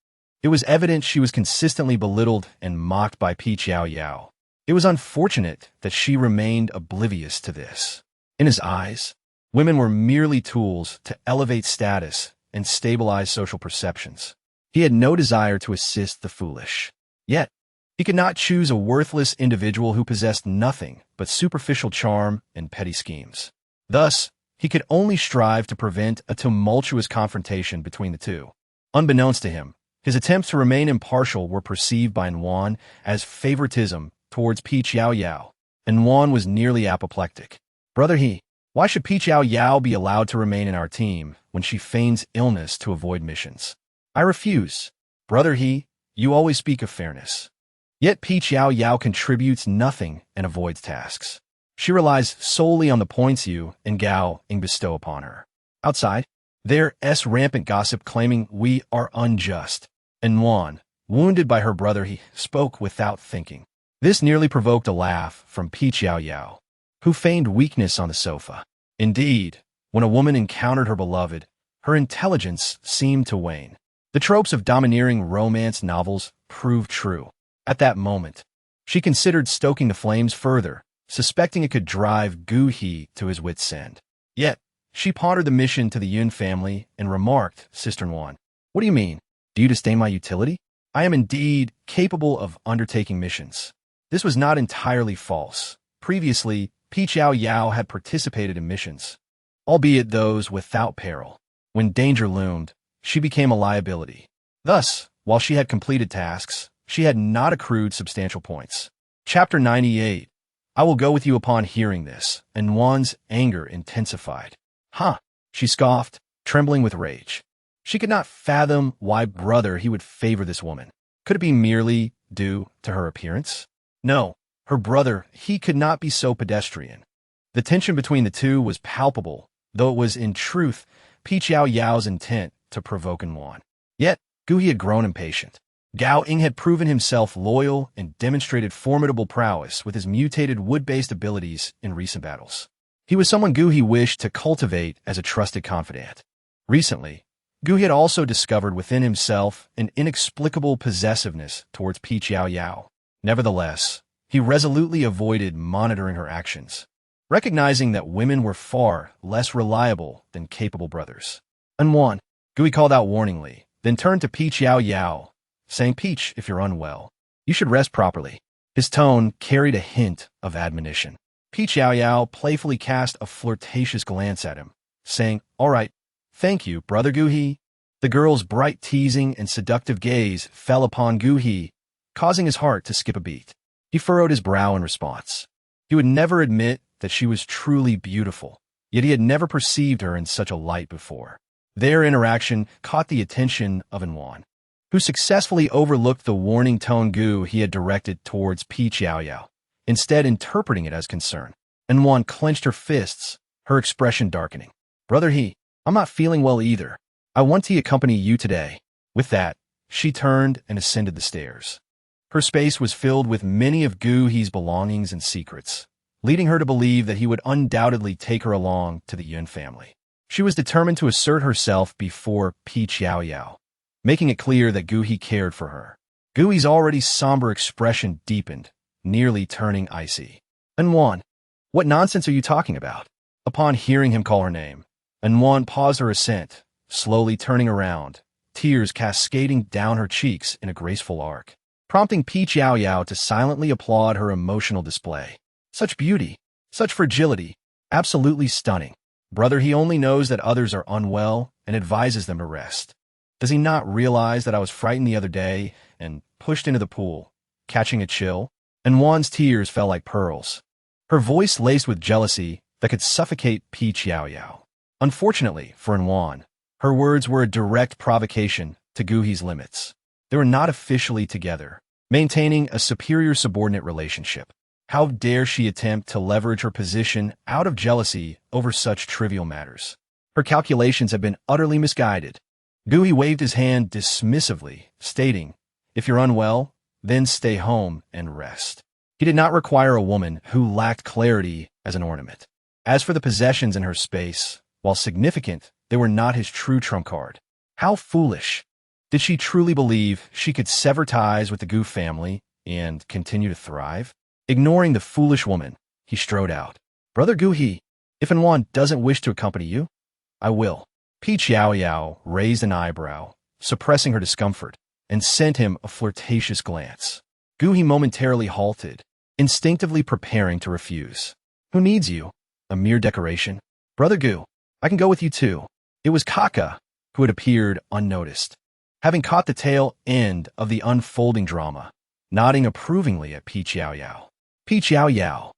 It was evident she was consistently belittled and mocked by Peach Yao Yao. It was unfortunate that she remained oblivious to this. In his eyes, women were merely tools to elevate status and stabilize social perceptions. He had no desire to assist the foolish. Yet, he could not choose a worthless individual who possessed nothing but superficial charm and petty schemes. Thus, he could only strive to prevent a tumultuous confrontation between the two. Unbeknownst to him, his attempts to remain impartial were perceived by Yuan as favoritism towards Peach Yao Yao, and Yuan was nearly apoplectic. Brother He, why should Peach Yao Yao be allowed to remain in our team when she feigns illness to avoid missions? I refuse. Brother He, you always speak of fairness. Yet Peach Yao Yao contributes nothing and avoids tasks. She relies solely on the points you and Gao Ying bestow upon her. Outside, there's rampant gossip claiming we are unjust, and Yuan, wounded by her brother He, spoke without thinking. This nearly provoked a laugh from Peach Yao Yao, who feigned weakness on the sofa. Indeed, when a woman encountered her beloved, her intelligence seemed to wane. The tropes of domineering romance novels proved true. At that moment, she considered stoking the flames further, suspecting it could drive Gu He to his wit's end. Yet, she pondered the mission to the Yun family and remarked, Sister Yuan, what do you mean? Do you disdain my utility? I am indeed capable of undertaking missions. This was not entirely false. Previously, Peach Yao Yao had participated in missions, albeit those without peril. When danger loomed, she became a liability. Thus, while she had completed tasks, she had not accrued substantial points. Chapter 98. I will go with you upon hearing this, and Yuan's anger intensified. Huh, she scoffed, trembling with rage. She could not fathom why brother he would favor this woman. Could it be merely due to her appearance? No, her brother, he could not be so pedestrian. The tension between the two was palpable, though it was in truth Peach Yao Yao's intent to provoke Yuan. Yet, Gu He had grown impatient. Gao Ying had proven himself loyal and demonstrated formidable prowess with his mutated wood-based abilities in recent battles. He was someone Gu He wished to cultivate as a trusted confidant. Recently, Gu He had also discovered within himself an inexplicable possessiveness towards Peach Yao Yao. Nevertheless, he resolutely avoided monitoring her actions, recognizing that women were far less reliable than capable brothers. Yuan, Gu He called out warningly, then turned to Peach Yao Yao, saying, Peach, if you're unwell, you should rest properly. His tone carried a hint of admonition. Peach Yao Yao playfully cast a flirtatious glance at him, saying, all right, thank you, Brother Gu He. The girl's bright teasing and seductive gaze fell upon Gu He, causing his heart to skip a beat. He furrowed his brow in response. He would never admit that she was truly beautiful, yet he had never perceived her in such a light before. Their interaction caught the attention of Yuan, who successfully overlooked the warning tone Gu He had directed towards Peach Yao Yao, instead interpreting it as concern. Yuan clenched her fists, her expression darkening. Brother He, I'm not feeling well either. I want to accompany you today. With that, she turned and ascended the stairs. Her space was filled with many of Gu He's belongings and secrets, leading her to believe that he would undoubtedly take her along to the Yun family. She was determined to assert herself before Peach Yao Yao, making it clear that Gu He cared for her. Gu He's already somber expression deepened, nearly turning icy. Anwan, what nonsense are you talking about? Upon hearing him call her name, Anwan paused her ascent, slowly turning around, tears cascading down her cheeks in a graceful arc, prompting Peach Yao Yao to silently applaud her emotional display. Such beauty, such fragility, absolutely stunning. Brother, he only knows that others are unwell and advises them to rest. Does he not realize that I was frightened the other day and pushed into the pool, catching a chill? And Wan's tears fell like pearls, her voice laced with jealousy that could suffocate Peach Yao Yao. Unfortunately for Anwan, her words were a direct provocation to Guhi's limits. They were not officially together, maintaining a superior-subordinate relationship. How dare she attempt to leverage her position out of jealousy over such trivial matters? Her calculations have been utterly misguided. Guhi waved his hand dismissively, stating, "If you're unwell, then stay home and rest." He did not require a woman who lacked clarity as an ornament. As for the possessions in her space, while significant, they were not his true trump card. How foolish! Did she truly believe she could sever ties with the Gu family and continue to thrive? Ignoring the foolish woman, he strode out. "Brother Guhi, if Anwan doesn't wish to accompany you, I will." Peach Yao Yao raised an eyebrow, suppressing her discomfort, and sent him a flirtatious glance. Guhi momentarily halted, instinctively preparing to refuse. "Who needs you? A mere decoration? Brother Gu, I can go with you too." It was Kaka, who had appeared unnoticed, having caught the tail end of the unfolding drama, nodding approvingly at Peach Yao Yao. "Peach Yao Yao,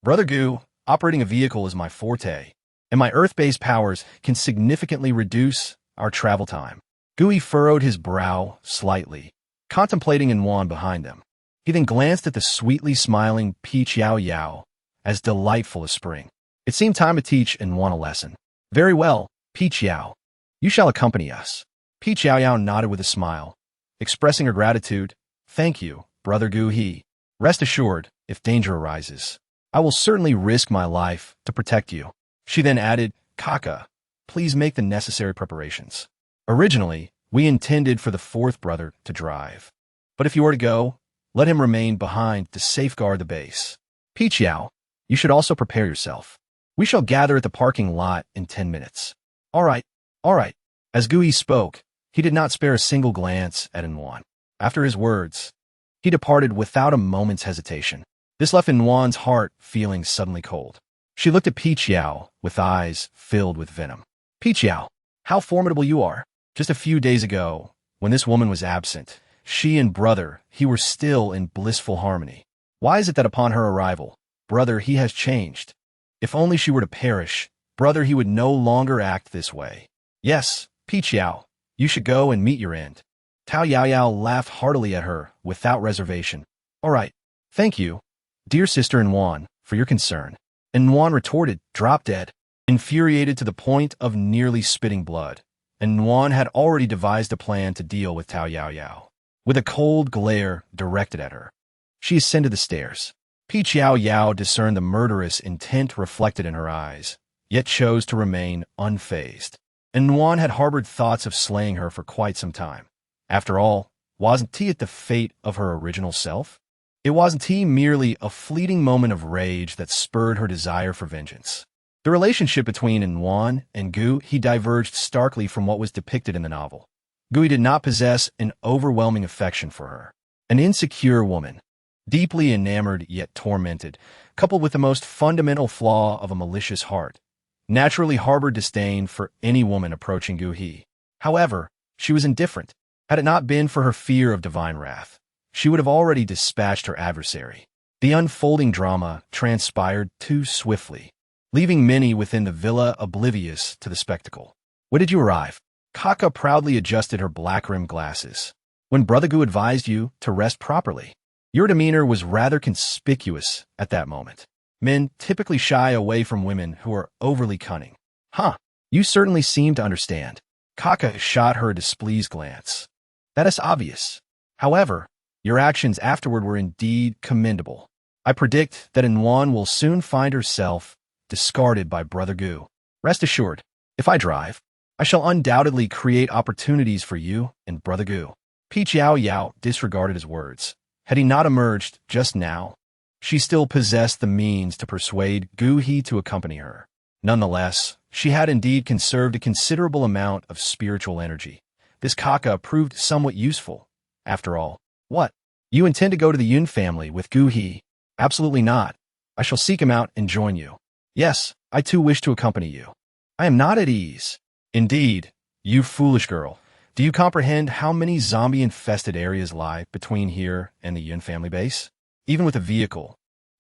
Brother Gu, operating a vehicle is my forte, and my Earth-based powers can significantly reduce our travel time." Gui furrowed his brow slightly, contemplating Anwan behind them. He then glanced at the sweetly smiling Peach Yao Yao, as delightful as spring. It seemed time to teach Anwan a lesson. "Very well, Peach Yao. You shall accompany us." Peach Yao Yao nodded with a smile, expressing her gratitude. "Thank you, Brother Guhi. Rest assured, if danger arises, I will certainly risk my life to protect you." She then added, "Kaka, please make the necessary preparations. Originally, we intended for the fourth brother to drive, but if you are to go, let him remain behind to safeguard the base. Peach Yao, you should also prepare yourself. We shall gather at the parking lot in 10 minutes. All right, all right." As Gui spoke, he did not spare a single glance at Anwan. After his words, he departed without a moment's hesitation. This left Anwan's heart feeling suddenly cold. She looked at Peach Yao with eyes filled with venom. "Peach Yao, how formidable you are. Just a few days ago, when this woman was absent, she and brother, he were still in blissful harmony. Why is it that upon her arrival, brother, he has changed? If only she were to perish, brother, he would no longer act this way. Yes, Peach Yao, you should go and meet your end." Tao Yao Yao laughed heartily at her without reservation. "All right, thank you, dear sister Anwan, for your concern." Anwan retorted, drop dead, infuriated to the point of nearly spitting blood. Anwan had already devised a plan to deal with Tao Yao Yao, with a cold glare directed at her. She ascended the stairs. Peach Yao Yao discerned the murderous intent reflected in her eyes, yet chose to remain unfazed. Anwan had harbored thoughts of slaying her for quite some time. After all, wasn't he at the fate of her original self? It wasn't he merely a fleeting moment of rage that spurred her desire for vengeance. The relationship between Anwan and Gu he diverged starkly from what was depicted in the novel. Gui did not possess an overwhelming affection for her. An insecure woman, deeply enamored yet tormented, coupled with the most fundamental flaw of a malicious heart, naturally harbored disdain for any woman approaching Guhi. However, she was indifferent. Had it not been for her fear of divine wrath, she would have already dispatched her adversary. The unfolding drama transpired too swiftly, leaving many within the villa oblivious to the spectacle. "When did you arrive?" Kaka proudly adjusted her black-rimmed glasses. "When Brother Gu advised you to rest properly." Your demeanor was rather conspicuous at that moment. Men typically shy away from women who are overly cunning. "Huh, you certainly seem to understand." Kaka shot her a displeased glance. "That is obvious. However, your actions afterward were indeed commendable. I predict that Anwan will soon find herself discarded by Brother Gu. Rest assured, if I drive, I shall undoubtedly create opportunities for you and Brother Gu." Peach Yao Yao disregarded his words. Had he not emerged just now, She still possessed the means to persuade Gu He to accompany her. Nonetheless, she had indeed conserved a considerable amount of spiritual energy. This Kaka proved somewhat useful. After all, what? You intend to go to the Yun family with Gu He? Absolutely not. I shall seek him out and join you. Yes, I too wish to accompany you. I am not at ease. Indeed, you foolish girl. Do you comprehend how many zombie-infested areas lie between here and the Yun family base? Even with a vehicle,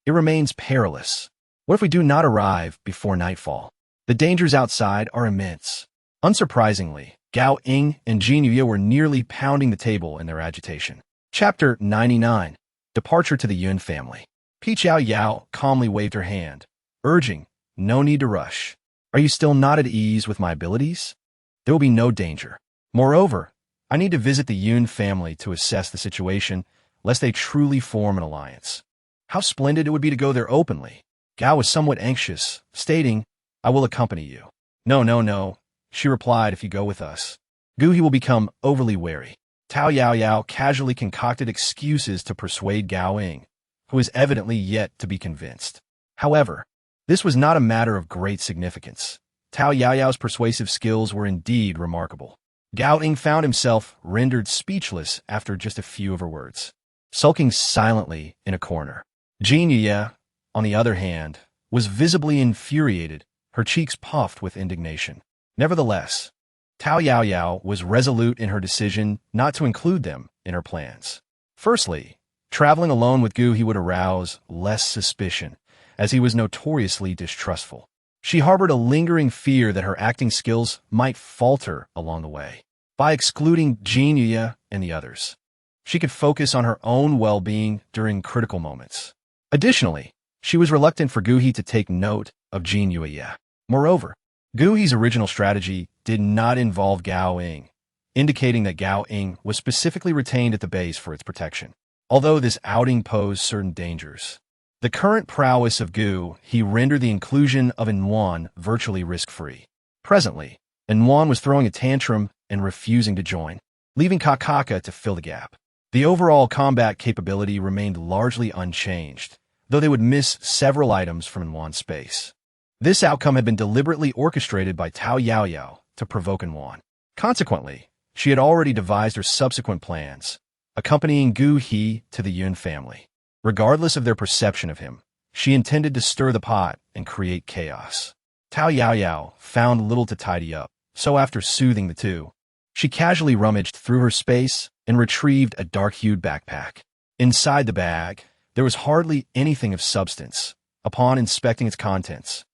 it remains perilous. What if we do not arrive before nightfall? The dangers outside are immense. Unsurprisingly, Gao Ying and Jin Yuya were nearly pounding the table in their agitation. Chapter 99. Departure to the Yun family. Yao Yao calmly waved her hand, urging, no need to rush. Are you still not at ease with my abilities? There will be no danger. Moreover, I need to visit the Yun family to assess the situation, lest they truly form an alliance. How splendid it would be to go there openly. Gao was somewhat anxious, stating, I will accompany you. No, she replied, if you go with us, Gu He will become overly wary. Yao Yao casually concocted excuses to persuade Gao Ying, who was evidently yet to be convinced. However, this was not a matter of great significance. Yao Yao's persuasive skills were indeed remarkable. Gao Ying found himself rendered speechless after just a few of her words, sulking silently in a corner. Jin Yuya, on the other hand, was visibly infuriated, her cheeks puffed with indignation. Nevertheless, Yao Yao was resolute in her decision not to include them in her plans. Firstly, traveling alone with Gu He would arouse less suspicion, as he was notoriously distrustful. She harbored a lingering fear that her acting skills might falter along the way. By excluding Jin Yuya and the others, she could focus on her own well-being during critical moments. Additionally, she was reluctant for Gu He to take note of Jin Yuya. Moreover, Gu He's original strategy did not involve Gao Ying, indicating that Gao Ying was specifically retained at the base for its protection. Although this outing posed certain dangers, the current prowess of Gu He rendered the inclusion of Enwan virtually risk-free. Presently, Enwan was throwing a tantrum and refusing to join, leaving Kaka to fill the gap. The overall combat capability remained largely unchanged, though they would miss several items from Enwan's space. This outcome had been deliberately orchestrated by Yao Yao to provoke Enwan. Consequently, she had already devised her subsequent plans, accompanying Gu He to the Yun family. Regardless of their perception of him, she intended to stir the pot and create chaos. Yao Yao found little to tidy up, so after soothing the two, she casually rummaged through her space and retrieved a dark-hued backpack. Inside the bag, there was hardly anything of substance. Upon inspecting its contents,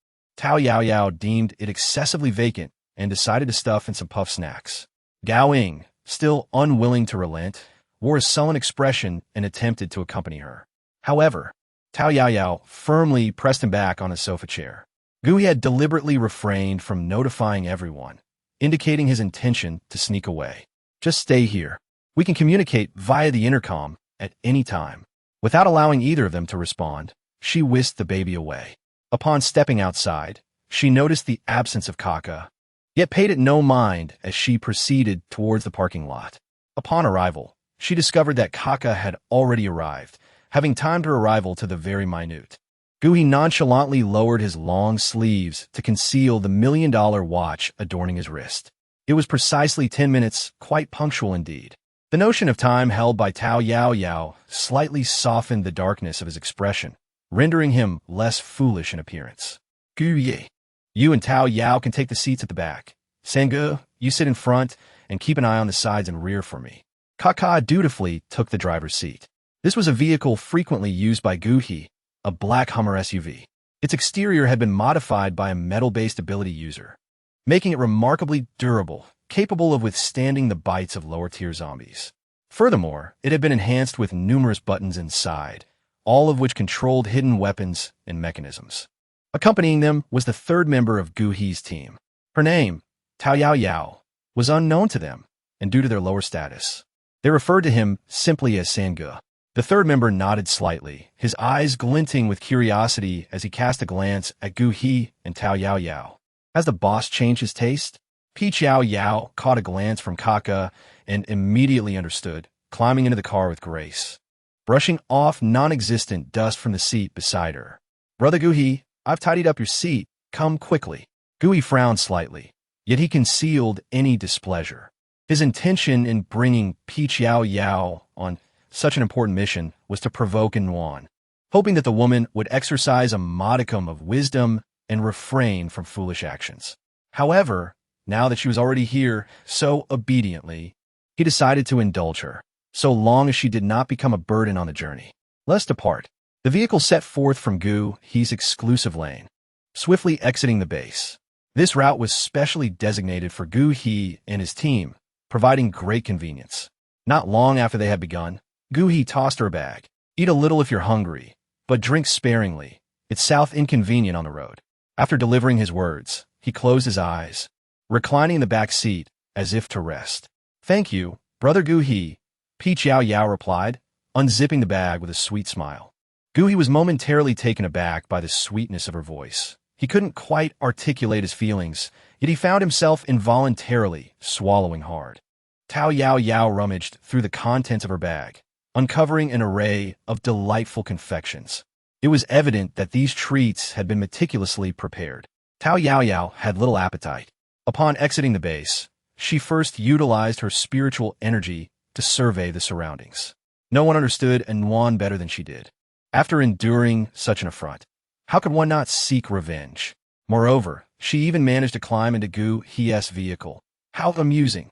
Yao Yao deemed it excessively vacant and decided to stuff in some puff snacks. Gao Ying, still unwilling to relent, wore a sullen expression and attempted to accompany her. However, Yao Yao firmly pressed him back on a sofa chair. Gu He had deliberately refrained from notifying everyone, indicating his intention to sneak away. Just stay here. We can communicate via the intercom at any time. Without allowing either of them to respond, she whisked the baby away. Upon stepping outside, she noticed the absence of Kaka, yet paid it no mind as she proceeded towards the parking lot. Upon arrival, she discovered that Kaka had already arrived, having timed her arrival to the very minute. Gu He nonchalantly lowered his long sleeves to conceal the $1 million watch adorning his wrist. It was precisely 10 minutes, quite punctual indeed. The notion of time held by Yao Yao slightly softened the darkness of his expression, rendering him less foolish in appearance. Gu Ye, you and Yao Yao can take the seats at the back. Sangu, you sit in front and keep an eye on the sides and rear for me. Kaka dutifully took the driver's seat. This was a vehicle frequently used by Gu He, a black Hummer SUV. Its exterior had been modified by a metal-based ability user, making it remarkably durable, capable of withstanding the bites of lower-tier zombies. Furthermore, it had been enhanced with numerous buttons inside, all of which controlled hidden weapons and mechanisms. Accompanying them was the third member of Gu He's team. Her name, Yao Yao, was unknown to them, and due to their lower status, they referred to him simply as Sangu. The third member nodded slightly, his eyes glinting with curiosity as he cast a glance at Gu He and Yao Yao. Has the boss changed his taste? Yao Yao caught a glance from Kaka and immediately understood, climbing into the car with grace. brushing off non-existent dust from the seat beside her. "Brother Guhi, I've tidied up your seat. Come quickly." Guhi frowned slightly, yet he concealed any displeasure. His intention in bringing Peach Yao Yao on such an important mission was to provoke Yuan, hoping that the woman would exercise a modicum of wisdom and refrain from foolish actions. However, now that she was already here so obediently, he decided to indulge her, so long as she did not become a burden on the journey. Let's depart. The vehicle set forth from Gu He's exclusive lane, swiftly exiting the base. This route was specially designated for Gu He and his team, providing great convenience. Not long after they had begun, Gu He tossed her a bag. "Eat a little if you're hungry, but drink sparingly. It's south inconvenient on the road." After delivering his words, he closed his eyes, reclining in the back seat as if to rest. "Thank you, Brother Gu He," Peach Yao Yao replied, unzipping the bag with a sweet smile. Gu He was momentarily taken aback by the sweetness of her voice. He couldn't quite articulate his feelings, yet he found himself involuntarily swallowing hard. Yao Yao rummaged through the contents of her bag, uncovering an array of delightful confections. It was evident that these treats had been meticulously prepared. Yao Yao had little appetite. Upon exiting the base, she first utilized her spiritual energy to survey the surroundings. No one understood Yuan better than she did. After enduring such an affront, how could one not seek revenge? Moreover, she even managed to climb into Gu He's vehicle. How amusing!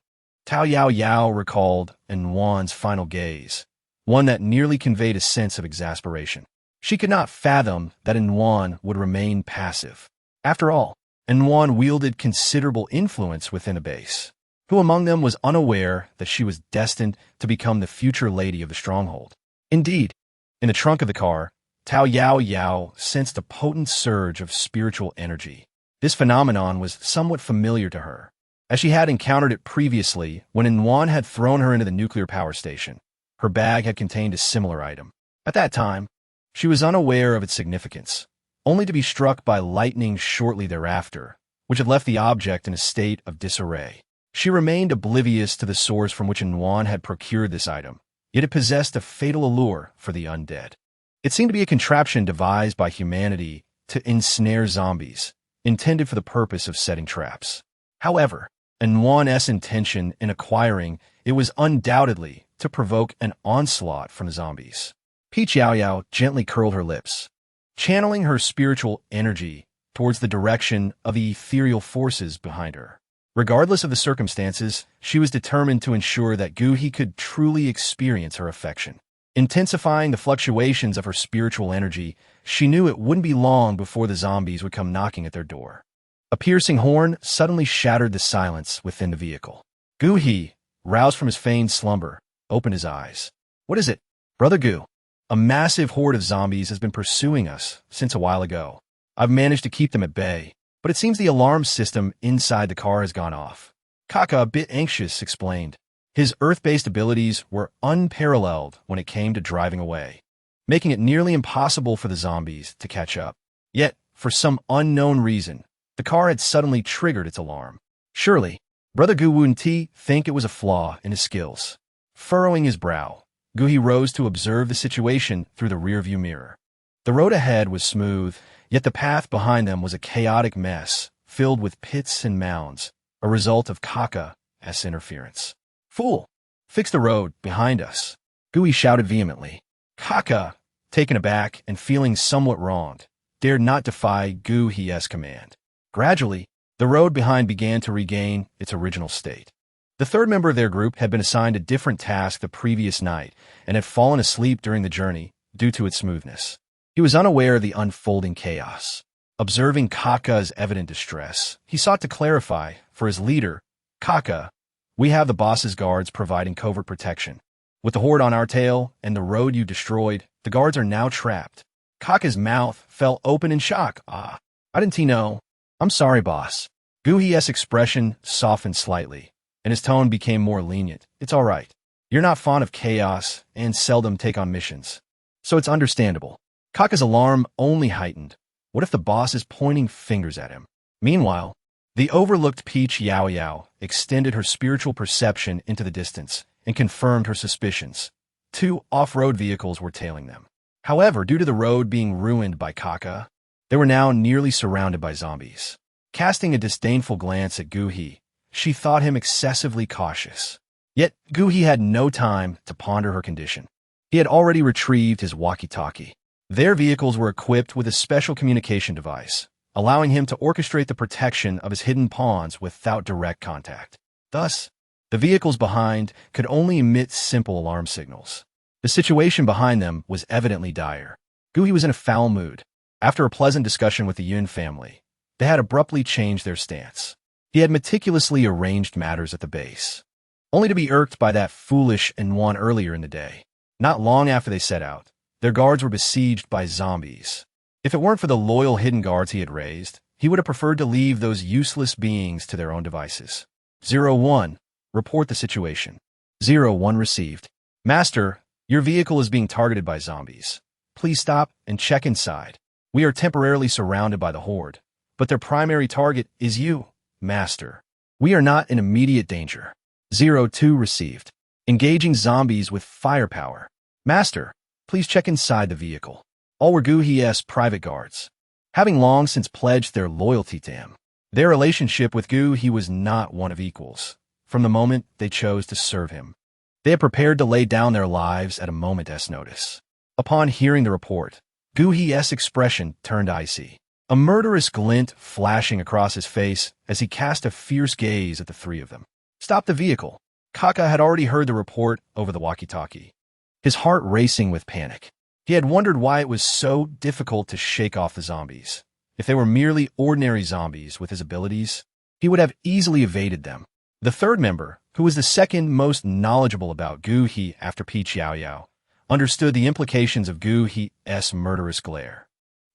Yao Yao recalled Yuan's final gaze, one that nearly conveyed a sense of exasperation. She could not fathom that Yuan would remain passive. After all, Yuan wielded considerable influence within the base. Who among them was unaware that she was destined to become the future lady of the stronghold? Indeed, in the trunk of the car, Yao Yao sensed a potent surge of spiritual energy. This phenomenon was somewhat familiar to her, as she had encountered it previously when Yuan had thrown her into the nuclear power station. Her bag had contained a similar item. At that time, she was unaware of its significance, only to be struck by lightning shortly thereafter, which had left the object in a state of disarray. She remained oblivious to the source from which Yuan had procured this item, yet it possessed a fatal allure for the undead. It seemed to be a contraption devised by humanity to ensnare zombies, intended for the purpose of setting traps. However, Yuan's intention in acquiring it was undoubtedly to provoke an onslaught from the zombies. Peach Yao Yao gently curled her lips, channeling her spiritual energy towards the direction of the ethereal forces behind her. Regardless of the circumstances, she was determined to ensure that Gu He could truly experience her affection. Intensifying the fluctuations of her spiritual energy, she knew it wouldn't be long before the zombies would come knocking at their door. A piercing horn suddenly shattered the silence within the vehicle. Gu He, roused from his feigned slumber, opened his eyes. "What is it, Brother Gu?" "A massive horde of zombies has been pursuing us since a while ago. I've managed to keep them at bay, but it seems the alarm system inside the car has gone off." Kaka, a bit anxious, explained. His Earth-based abilities were unparalleled when it came to driving away, making it nearly impossible for the zombies to catch up. Yet, for some unknown reason, the car had suddenly triggered its alarm. Surely, Brother Gu wouldn't think it was a flaw in his skills. Furrowing his brow, Gu He rose to observe the situation through the rearview mirror. The road ahead was smooth, yet the path behind them was a chaotic mess, filled with pits and mounds, a result of Kaka's interference. "Fool! Fix the road behind us," Gu He shouted vehemently. Kaka, taken aback and feeling somewhat wronged, dared not defy Gu He's command. Gradually, the road behind began to regain its original state. The third member of their group had been assigned a different task the previous night and had fallen asleep during the journey due to its smoothness. He was unaware of the unfolding chaos. Observing Kaka's evident distress, he sought to clarify for his leader, "Kaka, we have the boss's guards providing covert protection. With the horde on our tail and the road you destroyed, the guards are now trapped." Kaka's mouth fell open in shock. "Ah, I didn't know." "I'm sorry, boss." Gu He's expression softened slightly, and his tone became more lenient. "It's all right. You're not fond of chaos and seldom take on missions, so it's understandable." Kaka's alarm only heightened. What if the boss is pointing fingers at him? Meanwhile, the overlooked Peach Yao Yao extended her spiritual perception into the distance and confirmed her suspicions. Two off-road vehicles were tailing them. However, due to the road being ruined by Kaka, they were now nearly surrounded by zombies. Casting a disdainful glance at Guhi, she thought him excessively cautious. Yet, Guhi had no time to ponder her condition. He had already retrieved his walkie-talkie. Their vehicles were equipped with a special communication device, allowing him to orchestrate the protection of his hidden pawns without direct contact. Thus, the vehicles behind could only emit simple alarm signals. The situation behind them was evidently dire. Guhi was in a foul mood. After a pleasant discussion with the Yun family, they had abruptly changed their stance. He had meticulously arranged matters at the base, only to be irked by that foolish N1 earlier in the day. Not long after they set out, their guards were besieged by zombies. If it weren't for the loyal hidden guards he had raised, he would have preferred to leave those useless beings to their own devices. 01. Report the situation. 01 received. Master, your vehicle is being targeted by zombies. Please stop and check inside. We are temporarily surrounded by the horde, but their primary target is you, Master. We are not in immediate danger. 02 received. Engaging zombies with firepower. Master, please check inside the vehicle. All were Guhi's private guards, having long since pledged their loyalty to him. Their relationship with Guhi was not one of equals, from the moment they chose to serve him. They had prepared to lay down their lives at a moment's notice. Upon hearing the report, Guhi's expression turned icy, a murderous glint flashing across his face as he cast a fierce gaze at the three of them. Stop the vehicle. Kaka had already heard the report over the walkie-talkie, his heart racing with panic. He had wondered why it was so difficult to shake off the zombies. If they were merely ordinary zombies with his abilities, he would have easily evaded them. The third member, who was the second most knowledgeable about Guhi after Peach Yao Yao, understood the implications of Guhi's murderous glare.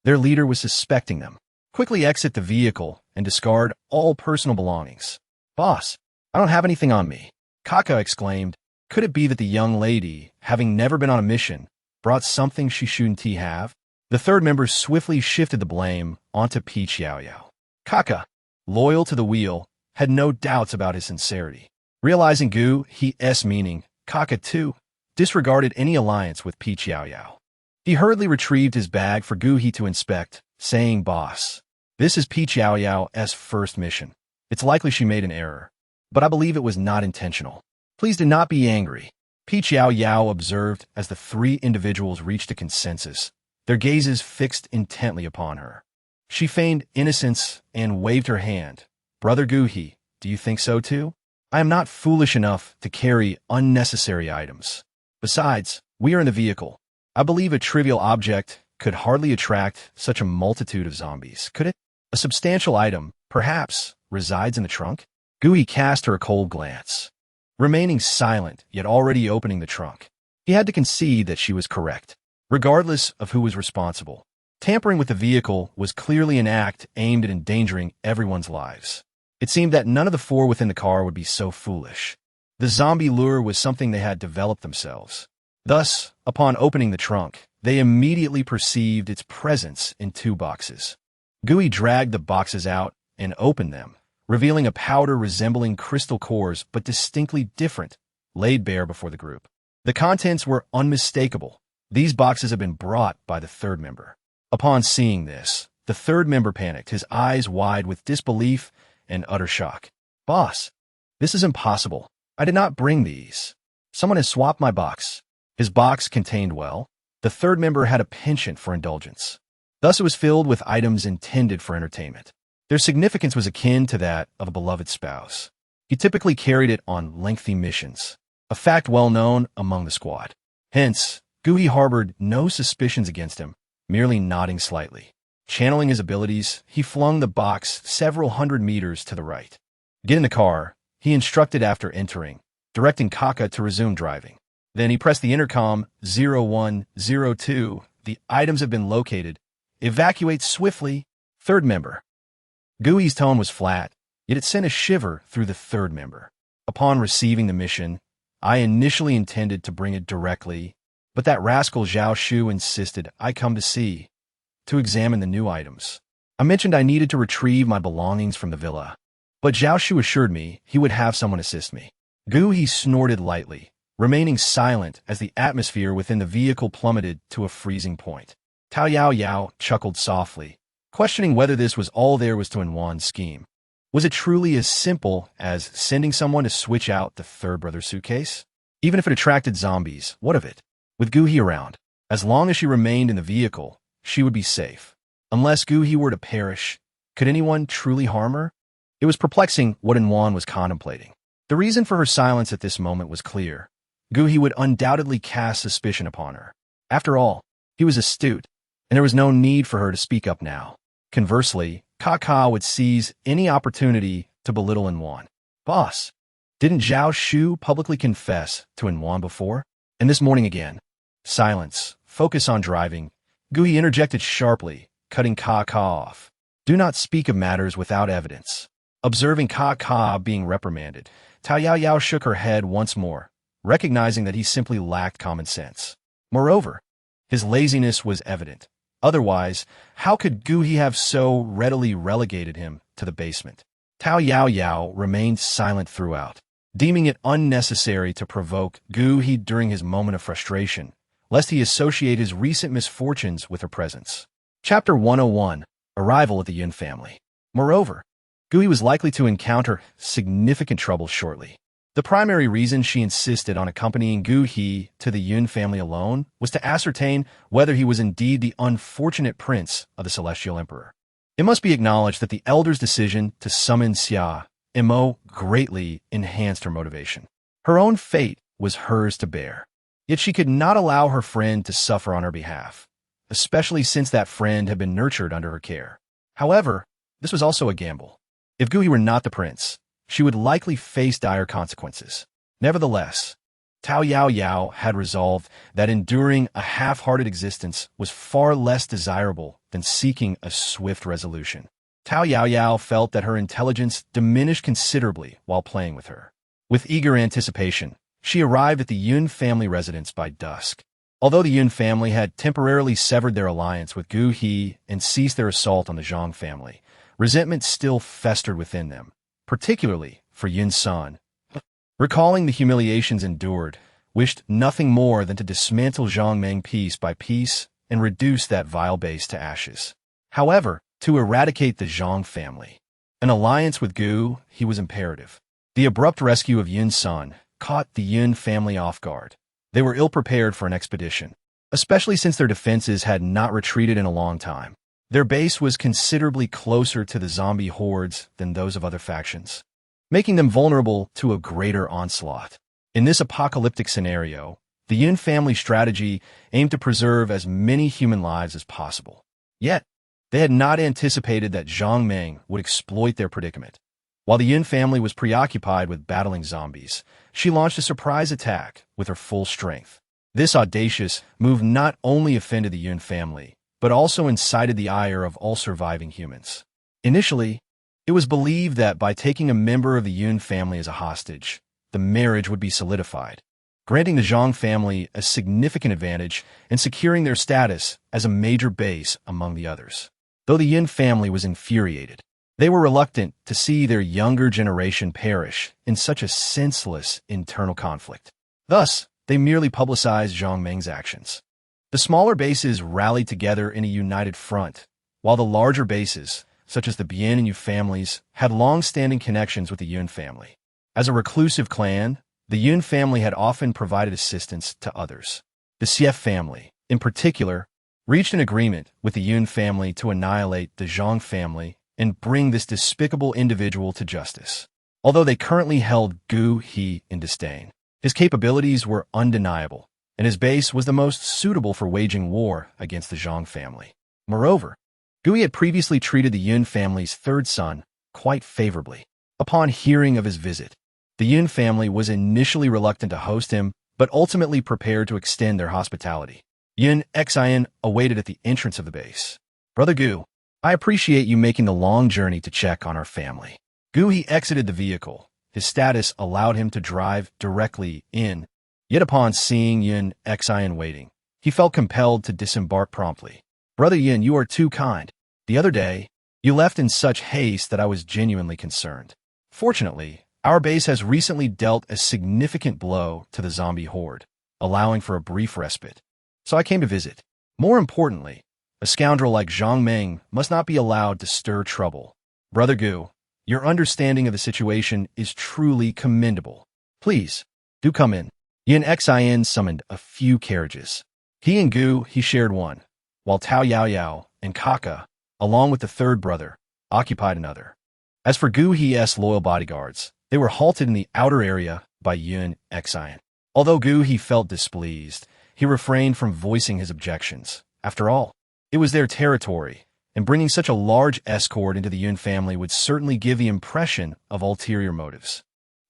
Their leader was suspecting them. Quickly exit the vehicle and discard all personal belongings. Boss, I don't have anything on me. Kaka exclaimed. Could it be that the young lady, having never been on a mission, brought something she shouldn't have? The third member swiftly shifted the blame onto Peach Yao Yao. Kaka, loyal to the wheel, had no doubts about his sincerity. Realizing Guhi's meaning, Kaka, too, disregarded any alliance with Peach Yao Yao. He hurriedly retrieved his bag for Guhi to inspect, saying, Boss, this is Peach Yao Yao's first mission. It's likely she made an error, but I believe it was not intentional. Please do not be angry. Peach Yao Yao observed as the three individuals reached a consensus, their gazes fixed intently upon her. She feigned innocence and waved her hand. Brother Guhi, do you think so too? I am not foolish enough to carry unnecessary items. Besides, we are in the vehicle. I believe a trivial object could hardly attract such a multitude of zombies, could it? A substantial item, perhaps, resides in the trunk? Guhi cast her a cold glance. Remaining silent, yet already opening the trunk, he had to concede that she was correct. Regardless of who was responsible, tampering with the vehicle was clearly an act aimed at endangering everyone's lives. It seemed that none of the four within the car would be so foolish. The zombie lure was something they had developed themselves. Thus, upon opening the trunk, they immediately perceived its presence in two boxes. Guhi dragged the boxes out and opened them, revealing a powder resembling crystal cores but distinctly different, laid bare before the group. The contents were unmistakable. These boxes had been brought by the third member. Upon seeing this, the third member panicked, his eyes wide with disbelief and utter shock. Boss, this is impossible. I did not bring these. Someone has swapped my box. His box contained, well, the third member had a penchant for indulgence. Thus it was filled with items intended for entertainment. Their significance was akin to that of a beloved spouse. He typically carried it on lengthy missions, a fact well known among the squad. Hence, Guhi harbored no suspicions against him, merely nodding slightly. Channeling his abilities, he flung the box several hundred meters to the right. Get in the car, he instructed after entering, directing Kaka to resume driving. Then he pressed the intercom 0102. The items have been located. Evacuate swiftly. Third member. Guhi's tone was flat, yet it sent a shiver through the third member. Upon receiving the mission, I initially intended to bring it directly, but that rascal Zhao Shu insisted I come to examine the new items. I mentioned I needed to retrieve my belongings from the villa, but Zhao Shu assured me he would have someone assist me. Guhi snorted lightly, remaining silent as the atmosphere within the vehicle plummeted to a freezing point. Yao Yao chuckled softly, questioning whether this was all there was to Yuan's scheme. Was it truly as simple as sending someone to switch out the third brother's suitcase? Even if it attracted zombies, what of it? With Guhi around, as long as she remained in the vehicle, she would be safe. Unless Guhi were to perish, could anyone truly harm her? It was perplexing what Yuan was contemplating. The reason for her silence at this moment was clear. Guhi would undoubtedly cast suspicion upon her. After all, he was astute, and there was no need for her to speak up now. Conversely, Kaka would seize any opportunity to belittle Yuan. Boss, didn't Zhao Shu publicly confess to Yuan before? And this morning again. Silence. Focus on driving. Guhi interjected sharply, cutting Kaka off. Do not speak of matters without evidence. Observing Kaka being reprimanded, Yao Yao shook her head once more, recognizing that he simply lacked common sense. Moreover, his laziness was evident. Otherwise, how could Guhi have so readily relegated him to the basement? Yao Yao remained silent throughout, deeming it unnecessary to provoke Guhi during his moment of frustration, lest he associate his recent misfortunes with her presence. Chapter 101, Arrival at the Yun family. Moreover, Guhi was likely to encounter significant trouble shortly. The primary reason she insisted on accompanying Guhi to the Yun family alone was to ascertain whether he was indeed the unfortunate prince of the Celestial Emperor. It must be acknowledged that the elder's decision to summon Xia Mo greatly enhanced her motivation. Her own fate was hers to bear. Yet she could not allow her friend to suffer on her behalf, especially since that friend had been nurtured under her care. However, this was also a gamble. If Guhi were not the prince, she would likely face dire consequences. Nevertheless, Yao Yao had resolved that enduring a half-hearted existence was far less desirable than seeking a swift resolution. Yao Yao felt that her intelligence diminished considerably while playing with her. With eager anticipation, she arrived at the Yun family residence by dusk. Although the Yun family had temporarily severed their alliance with Guhi and ceased their assault on the Zhang family, resentment still festered within them, particularly for Yun's son. Recalling the humiliations endured, wished nothing more than to dismantle Zhongmeng piece by piece and reduce that vile base to ashes. However, to eradicate the Zhang family, an alliance with Guhi was imperative. The abrupt rescue of Yun's son caught the Yun family off guard. They were ill-prepared for an expedition, especially since their defenses had not retreated in a long time. Their base was considerably closer to the zombie hordes than those of other factions, making them vulnerable to a greater onslaught. In this apocalyptic scenario, the Yun family strategy aimed to preserve as many human lives as possible. Yet, they had not anticipated that Zhang Meng would exploit their predicament. While the Yun family was preoccupied with battling zombies, she launched a surprise attack with her full strength. This audacious move not only offended the Yun family, but also incited the ire of all surviving humans. Initially, it was believed that by taking a member of the Yun family as a hostage, the marriage would be solidified, granting the Zhang family a significant advantage and securing their status as a major base among the others. Though the Yun family was infuriated, they were reluctant to see their younger generation perish in such a senseless internal conflict. Thus, they merely publicized Zhang Meng's actions. The smaller bases rallied together in a united front, while the larger bases, such as the Bian and Yu families, had long-standing connections with the Yun family. As a reclusive clan, the Yun family had often provided assistance to others. The Xie family, in particular, reached an agreement with the Yun family to annihilate the Zhang family and bring this despicable individual to justice. Although they currently held Guhi in disdain, his capabilities were undeniable, and his base was the most suitable for waging war against the Zhang family. Moreover, Guhi had previously treated the Yun family's third son quite favorably. Upon hearing of his visit, the Yun family was initially reluctant to host him, but ultimately prepared to extend their hospitality. Yun Xian awaited at the entrance of the base. Brother Gu, I appreciate you making the long journey to check on our family. Guhi exited the vehicle. His status allowed him to drive directly in. Yet upon seeing Yun Xian waiting, he felt compelled to disembark promptly. Brother Yin, you are too kind. The other day, you left in such haste that I was genuinely concerned. Fortunately, Our base has recently dealt a significant blow to the zombie horde, allowing for a brief respite. So I came to visit. More importantly, a scoundrel like Zhang Meng must not be allowed to stir trouble. Brother Gu, your understanding of the situation is truly commendable. Please, do come in. Yin Xin summoned a few carriages. He and Gu, he shared one, while Tao Yao Yao and Kaka, along with the third brother, occupied another. As for Gu He's loyal bodyguards, they were halted in the outer area by Yin Xin. Although Gu he felt displeased, he refrained from voicing his objections. After all, it was their territory, and bringing such a large escort into the Yun family would certainly give the impression of ulterior motives.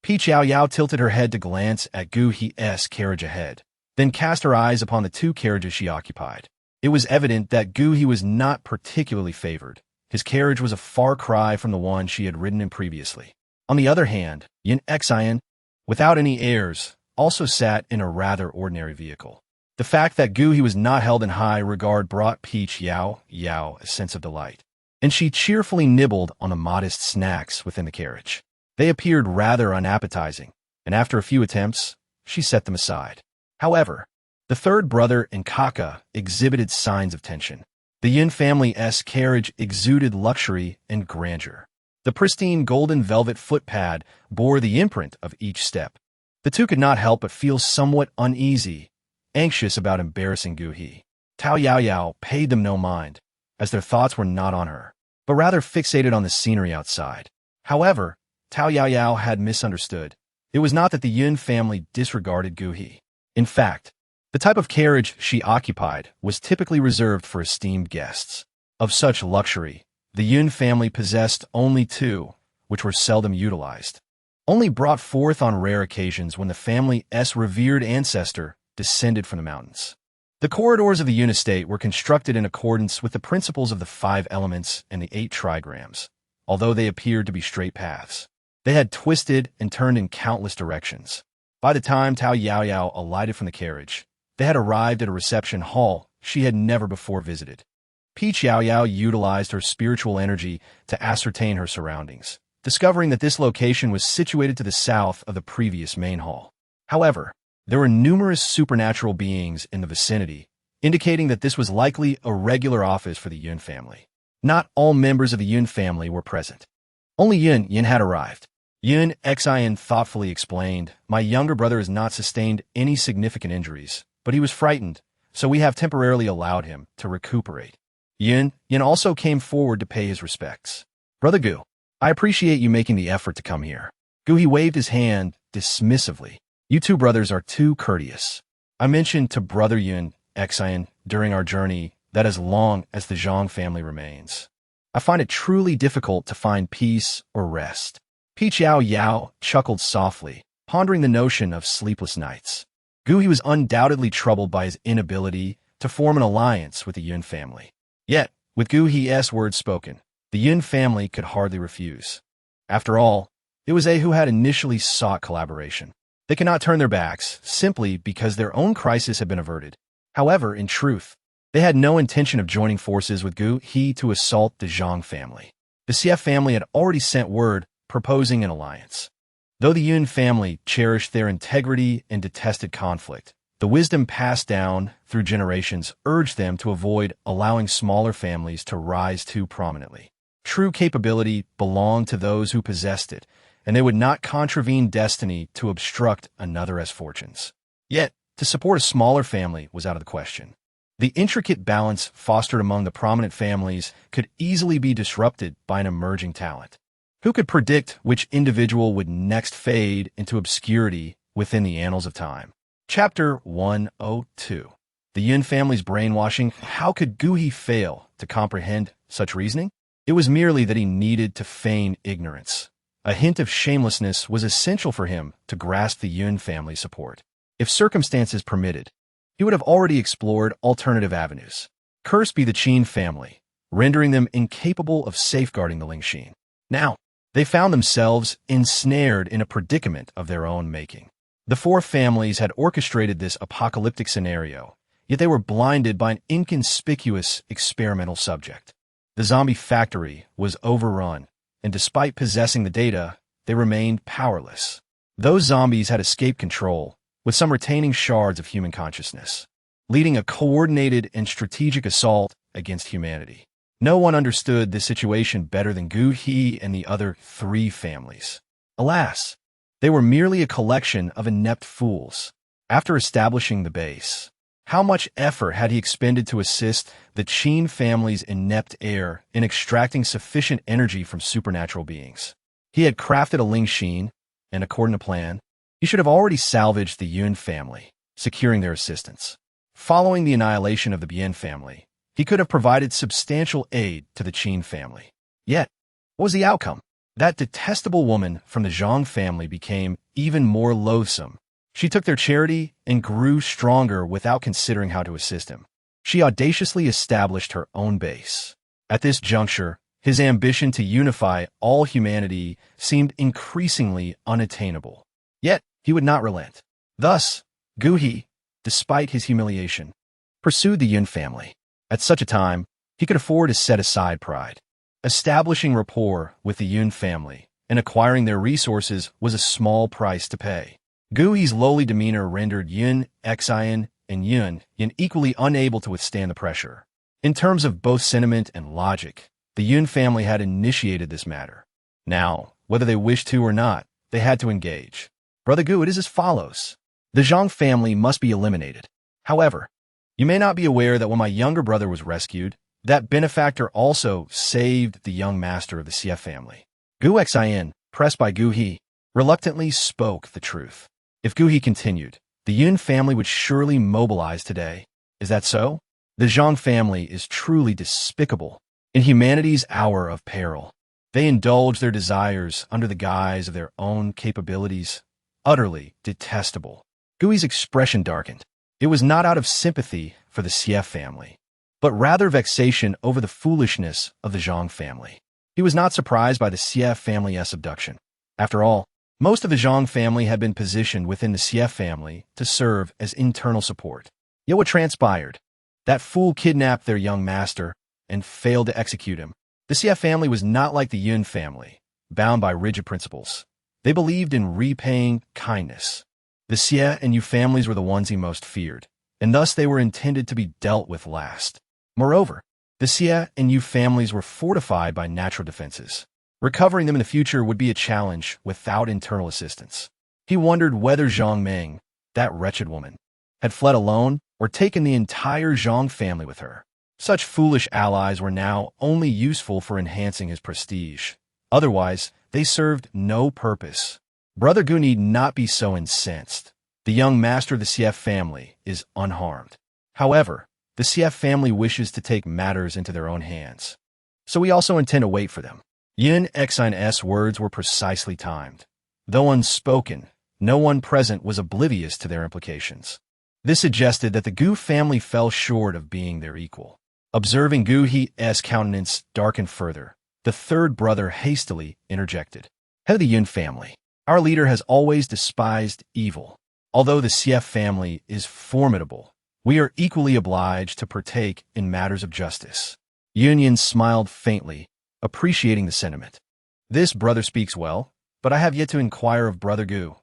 Peach Yao Yao tilted her head to glance at Gu He's carriage ahead, then cast her eyes upon the two carriages she occupied. It was evident that Gu he was not particularly favored. His carriage was a far cry from the one she had ridden in previously. On the other hand, Yin Xin, without any airs, also sat in a rather ordinary vehicle. The fact that Gu he was not held in high regard brought Peach Yao Yao a sense of delight, and she cheerfully nibbled on the modest snacks within the carriage. They appeared rather unappetizing, and after a few attempts, she set them aside. However, the third brother and Kaka exhibited signs of tension. The Yin family's carriage exuded luxury and grandeur. The pristine golden velvet footpad bore the imprint of each step. The two could not help but feel somewhat uneasy, anxious about embarrassing Gu He. Tao Yao Yao paid them no mind, as their thoughts were not on her, but rather fixated on the scenery outside. However, Tao Yao Yao had misunderstood. It was not that the Yun family disregarded Gu He. In fact, the type of carriage she occupied was typically reserved for esteemed guests. Of such luxury, the Yun family possessed only two, which were seldom utilized. Only brought forth on rare occasions when the family's revered ancestor descended from the mountains. The corridors of the Yun estate were constructed in accordance with the principles of the 5 elements and the 8 trigrams, although they appeared to be straight paths. They had twisted and turned in countless directions. By the time Tao Yao Yao alighted from the carriage, they had arrived at a reception hall she had never before visited. Peach Yao Yao utilized her spiritual energy to ascertain her surroundings, discovering that this location was situated to the south of the previous main hall. However, there were numerous supernatural beings in the vicinity, indicating that this was likely a regular office for the Yun family. Not all members of the Yun family were present. Only Yin had arrived. Yin Xin thoughtfully explained, "My younger brother has not sustained any significant injuries, but he was frightened, so we have temporarily allowed him to recuperate." Yin also came forward to pay his respects. "Brother Gu, I appreciate you making the effort to come here." Gu he waved his hand dismissively. "You two brothers are too courteous. I mentioned to Brother Yin Xin during our journey that as long as the Zhang family remains, I find it truly difficult to find peace or rest." Peach Yao Yao chuckled softly, pondering the notion of sleepless nights. Gu he was undoubtedly troubled by his inability to form an alliance with the Yun family. Yet, with Gu He's words spoken, the Yun family could hardly refuse. After all, it was they who had initially sought collaboration. They could not turn their backs simply because their own crisis had been averted. However, in truth, they had no intention of joining forces with Gu He to assault the Zhang family. The Xie family had already sent word proposing an alliance. Though the Yun family cherished their integrity and detested conflict, the wisdom passed down through generations urged them to avoid allowing smaller families to rise too prominently. True capability belonged to those who possessed it, and they would not contravene destiny to obstruct another's fortunes. Yet, to support a smaller family was out of the question. The intricate balance fostered among the prominent families could easily be disrupted by an emerging talent. Who could predict which individual would next fade into obscurity within the annals of time? Chapter 102. The Yun family's brainwashing. How could Gu He fail to comprehend such reasoning? It was merely that he needed to feign ignorance. A hint of shamelessness was essential for him to grasp the Yun family's support. If circumstances permitted, he would have already explored alternative avenues. Cursed be the Qin family, rendering them incapable of safeguarding the Lingxin. Now, they found themselves ensnared in a predicament of their own making. The 4 families had orchestrated this apocalyptic scenario, yet they were blinded by an inconspicuous experimental subject. The zombie factory was overrun, and despite possessing the data, they remained powerless. Those zombies had escaped control, with some retaining shards of human consciousness, leading a coordinated and strategic assault against humanity. No one understood this situation better than Gu He and the other 3 families. Alas, they were merely a collection of inept fools. After establishing the base, how much effort had he expended to assist the Qin family's inept heir in extracting sufficient energy from supernatural beings? He had crafted a Ling Xin, and according to plan, he should have already salvaged the Yun family, securing their assistance. Following the annihilation of the Bian family, he could have provided substantial aid to the Qin family. Yet, what was the outcome? That detestable woman from the Zhang family became even more loathsome. She took their charity and grew stronger without considering how to assist him. She audaciously established her own base. At this juncture, his ambition to unify all humanity seemed increasingly unattainable. Yet, he would not relent. Thus, Gu He, despite his humiliation, pursued the Yun family. At such a time, he could afford to set aside pride. Establishing rapport with the Yun family and acquiring their resources was a small price to pay. Gu He's lowly demeanor rendered Yun Xian and Yun equally unable to withstand the pressure. In terms of both sentiment and logic, the Yun family had initiated this matter. Now, whether they wished to or not, they had to engage. Brother Gu, it is as follows. The Zhang family must be eliminated. However, you may not be aware that when my younger brother was rescued, that benefactor also saved the young master of the Xie family. Gu Xian, pressed by Gu He, reluctantly spoke the truth. If Gu He continued, the Yun family would surely mobilize today. Is that so? The Zhang family is truly despicable. In humanity's hour of peril, they indulge their desires under the guise of their own capabilities. Utterly detestable. Gu He's expression darkened. It was not out of sympathy for the Xie family, but rather vexation over the foolishness of the Zhang family. He was not surprised by the Xie family's abduction. After all, most of the Zhang family had been positioned within the Xie family to serve as internal support. Yet what transpired? That fool kidnapped their young master and failed to execute him. The Xie family was not like the Yun family, bound by rigid principles. They believed in repaying kindness. The Xie and Yu families were the ones he most feared, and thus they were intended to be dealt with last. Moreover, the Xie and Yu families were fortified by natural defenses. Recovering them in the future would be a challenge without internal assistance. He wondered whether Zhang Meng, that wretched woman, had fled alone or taken the entire Zhang family with her. Such foolish allies were now only useful for enhancing his prestige. Otherwise, they served no purpose. Brother Gu need not be so incensed. The young master of the Xie family is unharmed. However, the Xie family wishes to take matters into their own hands. So we also intend to wait for them. Yun Xian's words were precisely timed. Though unspoken, no one present was oblivious to their implications. This suggested that the Gu family fell short of being their equal. Observing Gu He's countenance darken further, the third brother hastily interjected. Head of the Yun family, our leader has always despised evil. Although the Xie family is formidable, we are equally obliged to partake in matters of justice. Yun smiled faintly, appreciating the sentiment. This brother speaks well, but I have yet to inquire of Brother Gu.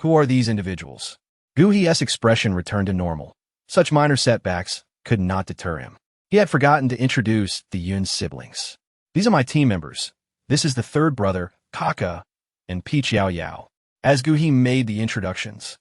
Who are these individuals? Gu He's expression returned to normal. Such minor setbacks could not deter him. He had forgotten to introduce the Yun siblings. These are my team members. This is the third brother, Kaka, and Peach Yao Yao. As Gu He made the introductions,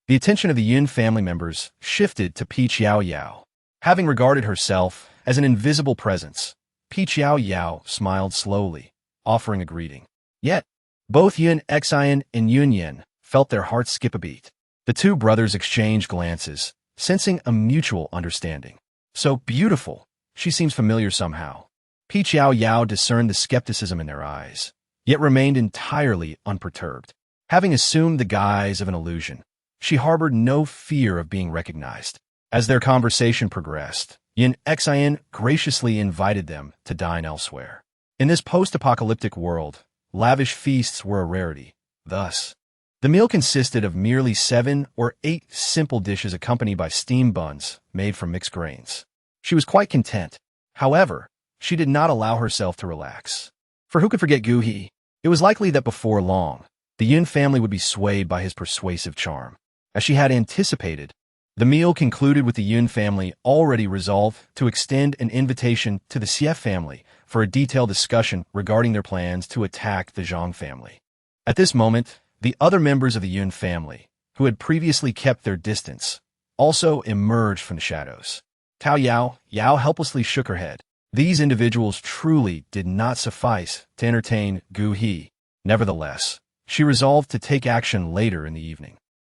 the attention of the Yun family members shifted to Peach Yao Yao. Having regarded herself as an invisible presence, Peach Yao Yao smiled slowly, offering a greeting. Yet, both Yun Xian and Yun Yin felt their hearts skip a beat. The two brothers exchanged glances, sensing a mutual understanding. So beautiful, she seems familiar somehow. Peach Yao Yao discerned the skepticism in their eyes, yet remained entirely unperturbed. Having assumed the guise of an illusion, she harbored no fear of being recognized. As their conversation progressed, Yun Xian graciously invited them to dine elsewhere. In this post-apocalyptic world, lavish feasts were a rarity. Thus, the meal consisted of merely 7 or 8 simple dishes accompanied by steamed buns made from mixed grains. She was quite content. However, she did not allow herself to relax. For who could forget Gu He? It was likely that before long, the Yun family would be swayed by his persuasive charm. As she had anticipated, the meal concluded with the Yun family already resolved to extend an invitation to the Xie family for a detailed discussion regarding their plans to attack the Zhang family. At this moment, the other members of the Yun family, who had previously kept their distance, also emerged from the shadows. Yao Yao helplessly shook her head. These individuals truly did not suffice to entertain Gu He. Nevertheless, she resolved to take action later in the evening.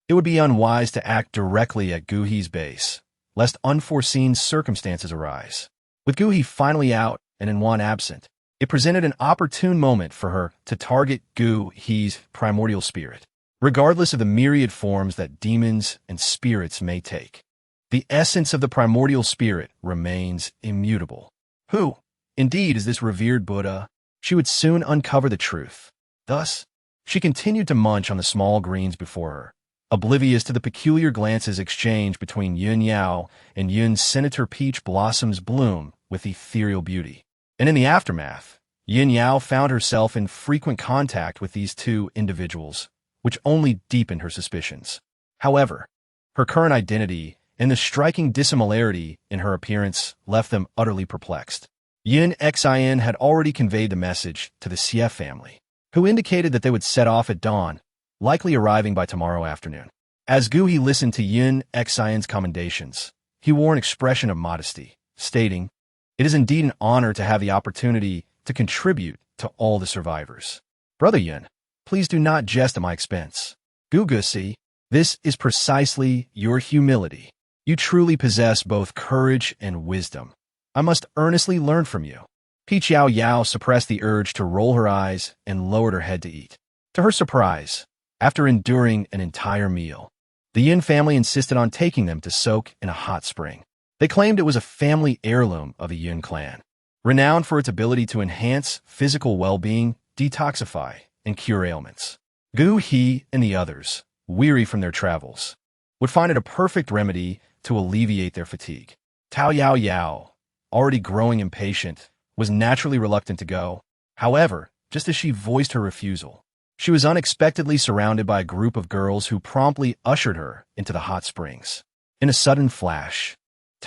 It would be unwise to act directly at Gu He's base, lest unforeseen circumstances arise. With Gu He finally out and Yuan absent, it presented an opportune moment for her to target Gu He's primordial spirit, regardless of the myriad forms that demons and spirits may take. The essence of the primordial spirit remains immutable. Who, indeed, is this revered Buddha? She would soon uncover the truth. Thus, she continued to munch on the small greens before her, oblivious to the peculiar glances exchanged between Yun Yao and Yun's Senator Peach Blossom's bloom with ethereal beauty. And in the aftermath, Yun Yao found herself in frequent contact with these two individuals, which only deepened her suspicions. However, her current identity and the striking dissimilarity in her appearance left them utterly perplexed. Yin Xin had already conveyed the message to the Xie family, who indicated that they would set off at dawn, likely arriving by tomorrow afternoon. As Gu He listened to Yin Xin's commendations, he wore an expression of modesty, stating, "It is indeed an honor to have the opportunity to contribute to all the survivors. Brother Yin, please do not jest at my expense. Gu Gusi, this is precisely your humility. You truly possess both courage and wisdom. I must earnestly learn from you." Peach Yao Yao suppressed the urge to roll her eyes and lowered her head to eat. To her surprise, after enduring an entire meal, the Yin family insisted on taking them to soak in a hot spring. They claimed it was a family heirloom of the Yin clan, renowned for its ability to enhance physical well-being, detoxify, and cure ailments. Gu He and the others, weary from their travels, would find it a perfect remedy to alleviate their fatigue. Yao Yao, already growing impatient, was naturally reluctant to go. However, just as she voiced her refusal, she was unexpectedly surrounded by a group of girls who promptly ushered her into the hot springs. In a sudden flash,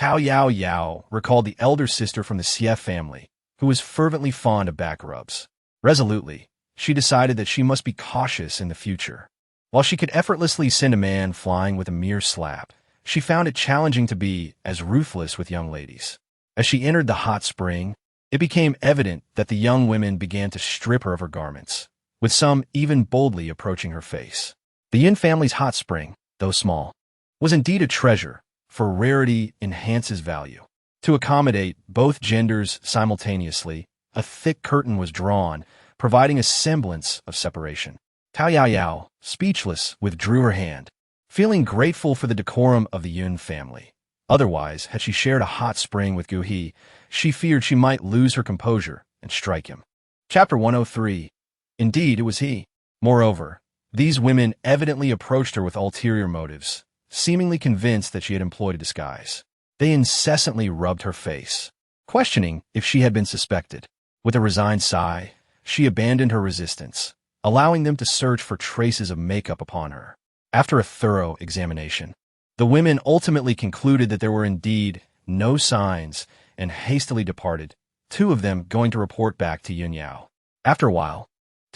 Yao Yao recalled the elder sister from the Xie family, who was fervently fond of back rubs. Resolutely, she decided that she must be cautious in the future. While she could effortlessly send a man flying with a mere slap, she found it challenging to be as ruthless with young ladies. As she entered the hot spring, it became evident that the young women began to strip her of her garments, with some even boldly approaching her face. The Yin family's hot spring, though small, was indeed a treasure, for rarity enhances value. To accommodate both genders simultaneously, a thick curtain was drawn, providing a semblance of separation. Yao Yao, speechless, withdrew her hand, feeling grateful for the decorum of the Yun family. Otherwise, had she shared a hot spring with Gu He, she feared she might lose her composure and strike him. Chapter 103. Indeed, it was he. Moreover, these women evidently approached her with ulterior motives, seemingly convinced that she had employed a disguise. They incessantly rubbed her face, questioning if she had been suspected. With a resigned sigh, she abandoned her resistance, allowing them to search for traces of makeup upon her. After a thorough examination, the women ultimately concluded that there were indeed no signs and hastily departed, two of them going to report back to Yun Yao. After a while,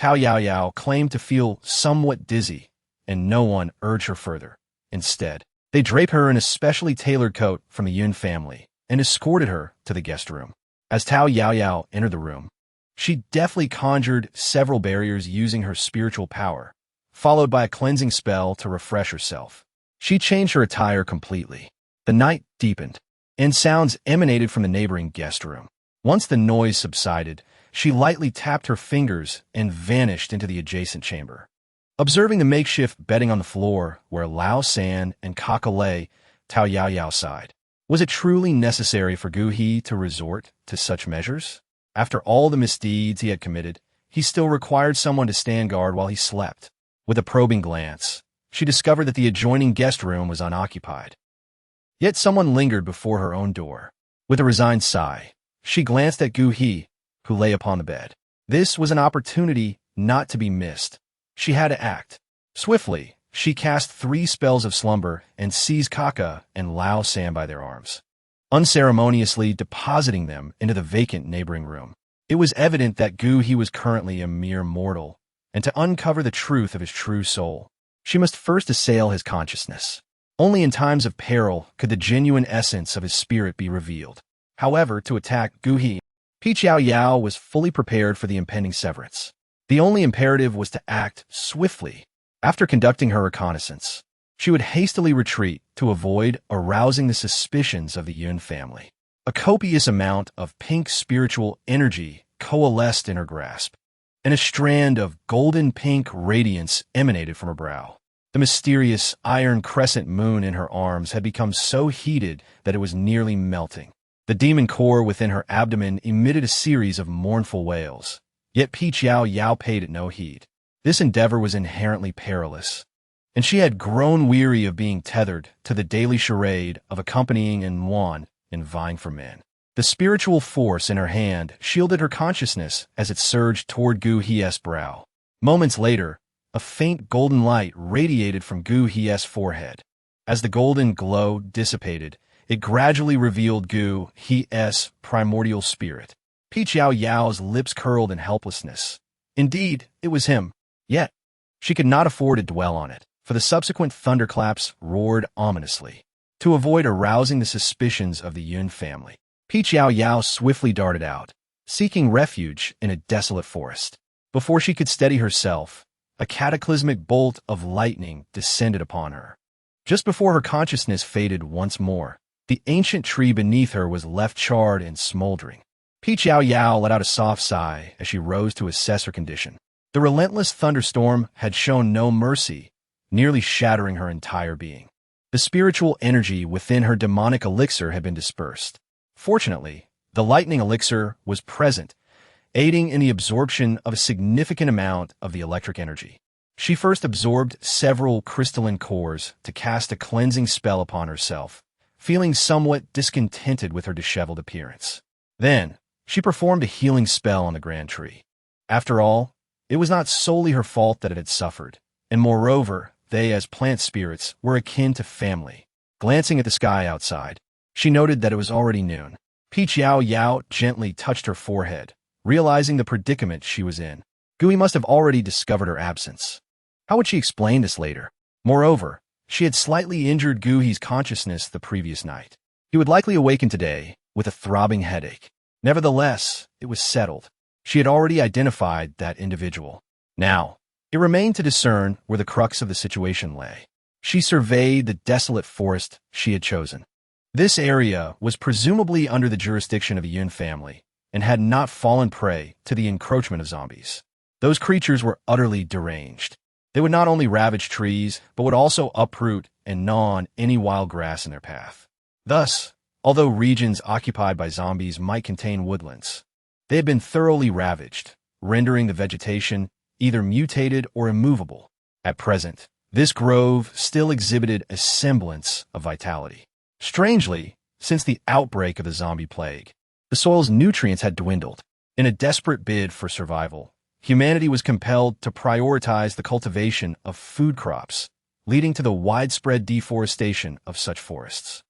Yao Yao claimed to feel somewhat dizzy, and no one urged her further. Instead, they draped her in a specially tailored coat from the Yun family and escorted her to the guest room. As Yao Yao entered the room, she deftly conjured several barriers using her spiritual power, followed by a cleansing spell to refresh herself. She changed her attire completely. The night deepened, and sounds emanated from the neighboring guest room. Once the noise subsided, she lightly tapped her fingers and vanished into the adjacent chamber. Observing the makeshift bedding on the floor where Lao San and Kaka lay, Yao Yao sighed. Was it truly necessary for Gu He to resort to such measures? After all the misdeeds he had committed, he still required someone to stand guard while he slept. With a probing glance, she discovered that the adjoining guest room was unoccupied. Yet someone lingered before her own door. With a resigned sigh, she glanced at Gu He, who lay upon the bed. This was an opportunity not to be missed. She had to act. Swiftly, she cast 3 spells of slumber and seized Kaka and Lao San by their arms, unceremoniously depositing them into the vacant neighboring room. It was evident that Gu He was currently a mere mortal, and to uncover the truth of his true soul, she must first assail his consciousness. Only in times of peril could the genuine essence of his spirit be revealed. However, to attack Gu He, Yao Yao was fully prepared for the impending severance. The only imperative was to act swiftly. After conducting her reconnaissance, she would hastily retreat to avoid arousing the suspicions of the Yun family. A copious amount of pink spiritual energy coalesced in her grasp, and a strand of golden-pink radiance emanated from her brow. The mysterious iron crescent moon in her arms had become so heated that it was nearly melting. The demon core within her abdomen emitted a series of mournful wails, yet Yao Yao paid it no heed. This endeavor was inherently perilous, and she had grown weary of being tethered to the daily charade of accompanying Yuan in vying for men. The spiritual force in her hand shielded her consciousness as it surged toward Gu Hie's brow. Moments later, a faint golden light radiated from Gu Hie's forehead. As the golden glow dissipated, it gradually revealed Gu Hie's primordial spirit. Yao Yao's lips curled in helplessness. Indeed, it was him. Yet, she could not afford to dwell on it, for the subsequent thunderclaps roared ominously. To avoid arousing the suspicions of the Yun family, Yao Yao swiftly darted out, seeking refuge in a desolate forest. Before she could steady herself, a cataclysmic bolt of lightning descended upon her. Just before her consciousness faded once more, the ancient tree beneath her was left charred and smoldering. Yao Yao let out a soft sigh as she rose to assess her condition. The relentless thunderstorm had shown no mercy, nearly shattering her entire being. The spiritual energy within her demonic elixir had been dispersed. Fortunately, the lightning elixir was present, aiding in the absorption of a significant amount of the electric energy. She first absorbed several crystalline cores to cast a cleansing spell upon herself, feeling somewhat discontented with her disheveled appearance. Then, she performed a healing spell on the grand tree. After all, it was not solely her fault that it had suffered, and moreover, they as plant spirits were akin to family. Glancing at the sky outside, she noted that it was already noon. Yao Yao gently touched her forehead, realizing the predicament she was in. Gui must have already discovered her absence. How would she explain this later? Moreover, she had slightly injured Gui's consciousness the previous night. He would likely awaken today with a throbbing headache. Nevertheless, it was settled. She had already identified that individual. Now, it remained to discern where the crux of the situation lay. She surveyed the desolate forest she had chosen. This area was presumably under the jurisdiction of the Yun family and had not fallen prey to the encroachment of zombies. Those creatures were utterly deranged. They would not only ravage trees, but would also uproot and gnaw on any wild grass in their path. Thus, although regions occupied by zombies might contain woodlands, they had been thoroughly ravaged, rendering the vegetation either mutated or immovable. At present, this grove still exhibited a semblance of vitality. Strangely, since the outbreak of the zombie plague, the soil's nutrients had dwindled. In a desperate bid for survival, humanity was compelled to prioritize the cultivation of food crops, leading to the widespread deforestation of such forests.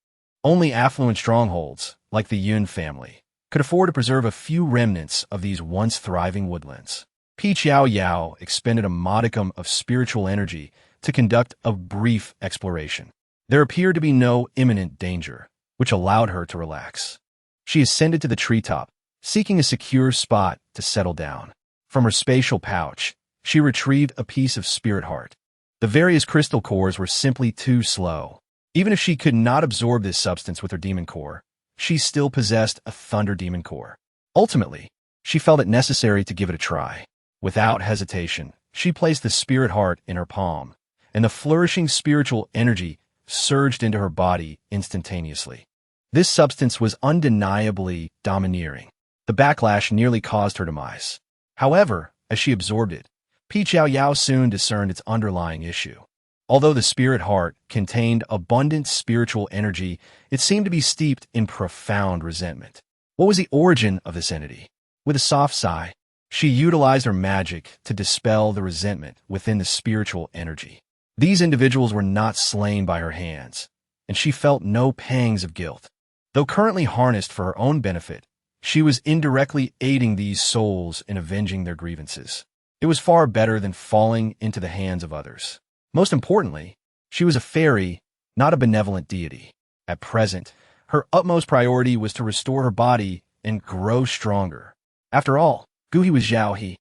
Only affluent strongholds, like the Yun family, could afford to preserve a few remnants of these once thriving woodlands. Yao Yao expended a modicum of spiritual energy to conduct a brief exploration. There appeared to be no imminent danger, which allowed her to relax. She ascended to the treetop, seeking a secure spot to settle down. From her spatial pouch, she retrieved a piece of spirit heart. The various crystal cores were simply too slow. Even if she could not absorb this substance with her demon core, she still possessed a thunder demon core. Ultimately, she felt it necessary to give it a try. Without hesitation, she placed the spirit heart in her palm, and the flourishing spiritual energy surged into her body instantaneously. This substance was undeniably domineering. The backlash nearly caused her demise. However, as she absorbed it, Yao Yao soon discerned its underlying issue. Although the spirit heart contained abundant spiritual energy, it seemed to be steeped in profound resentment. What was the origin of this entity? With a soft sigh, She utilized her magic to dispel the resentment within the spiritual energy. These individuals were not slain by her hands, and she felt no pangs of guilt. Though currently harnessed for her own benefit, she was indirectly aiding these souls in avenging their grievances. It was far better than falling into the hands of others. Most importantly, she was a fairy, not a benevolent deity. At present, her utmost priority was to restore her body and grow stronger. After all, Guhi was Yao He,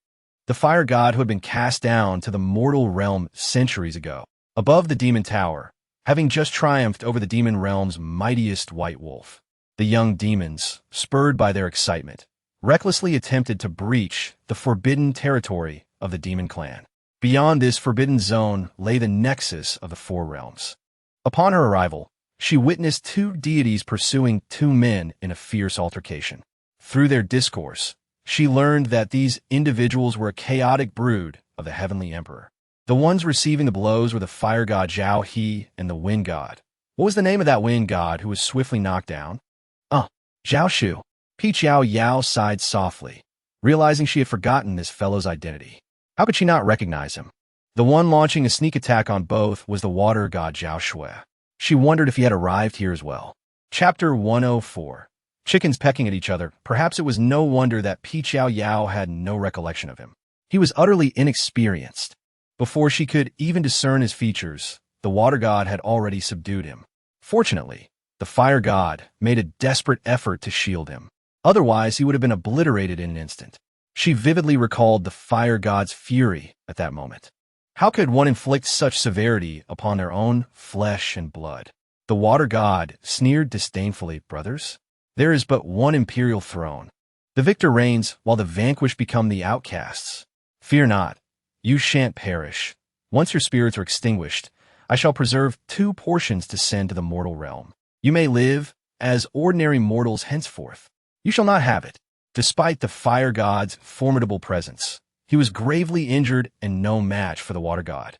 the fire god who had been cast down to the mortal realm centuries ago. Above the demon tower, having just triumphed over the demon realm's mightiest white wolf, the young demons, spurred by their excitement, recklessly attempted to breach the forbidden territory of the demon clan. Beyond this forbidden zone lay the nexus of the four realms. Upon her arrival, she witnessed two deities pursuing two men in a fierce altercation. Through their discourse, she learned that these individuals were a chaotic brood of the heavenly emperor. The ones receiving the blows were the fire god Zhao He and the wind god. What was the name of that wind god who was swiftly knocked down? Zhao Shu. Peach Yao Yao sighed softly, realizing she had forgotten this fellow's identity. How could she not recognize him? The one launching a sneak attack on both was the water god Zhao Shui. She wondered if he had arrived here as well. Chapter 104. Chickens pecking at each other. Perhaps it was no wonder that Peach Yao Yao had no recollection of him. He was utterly inexperienced. Before she could even discern his features, the water god had already subdued him. Fortunately, the fire god made a desperate effort to shield him. Otherwise, he would have been obliterated in an instant. She vividly recalled the fire god's fury at that moment. How could one inflict such severity upon their own flesh and blood? The water god sneered disdainfully, "Brothers, there is but one imperial throne. The victor reigns while the vanquished become the outcasts. Fear not, you shan't perish. Once your spirits are extinguished, I shall preserve two portions to send to the mortal realm. You may live as ordinary mortals henceforth. You shall not have it." Despite the fire god's formidable presence, he was gravely injured and no match for the water god.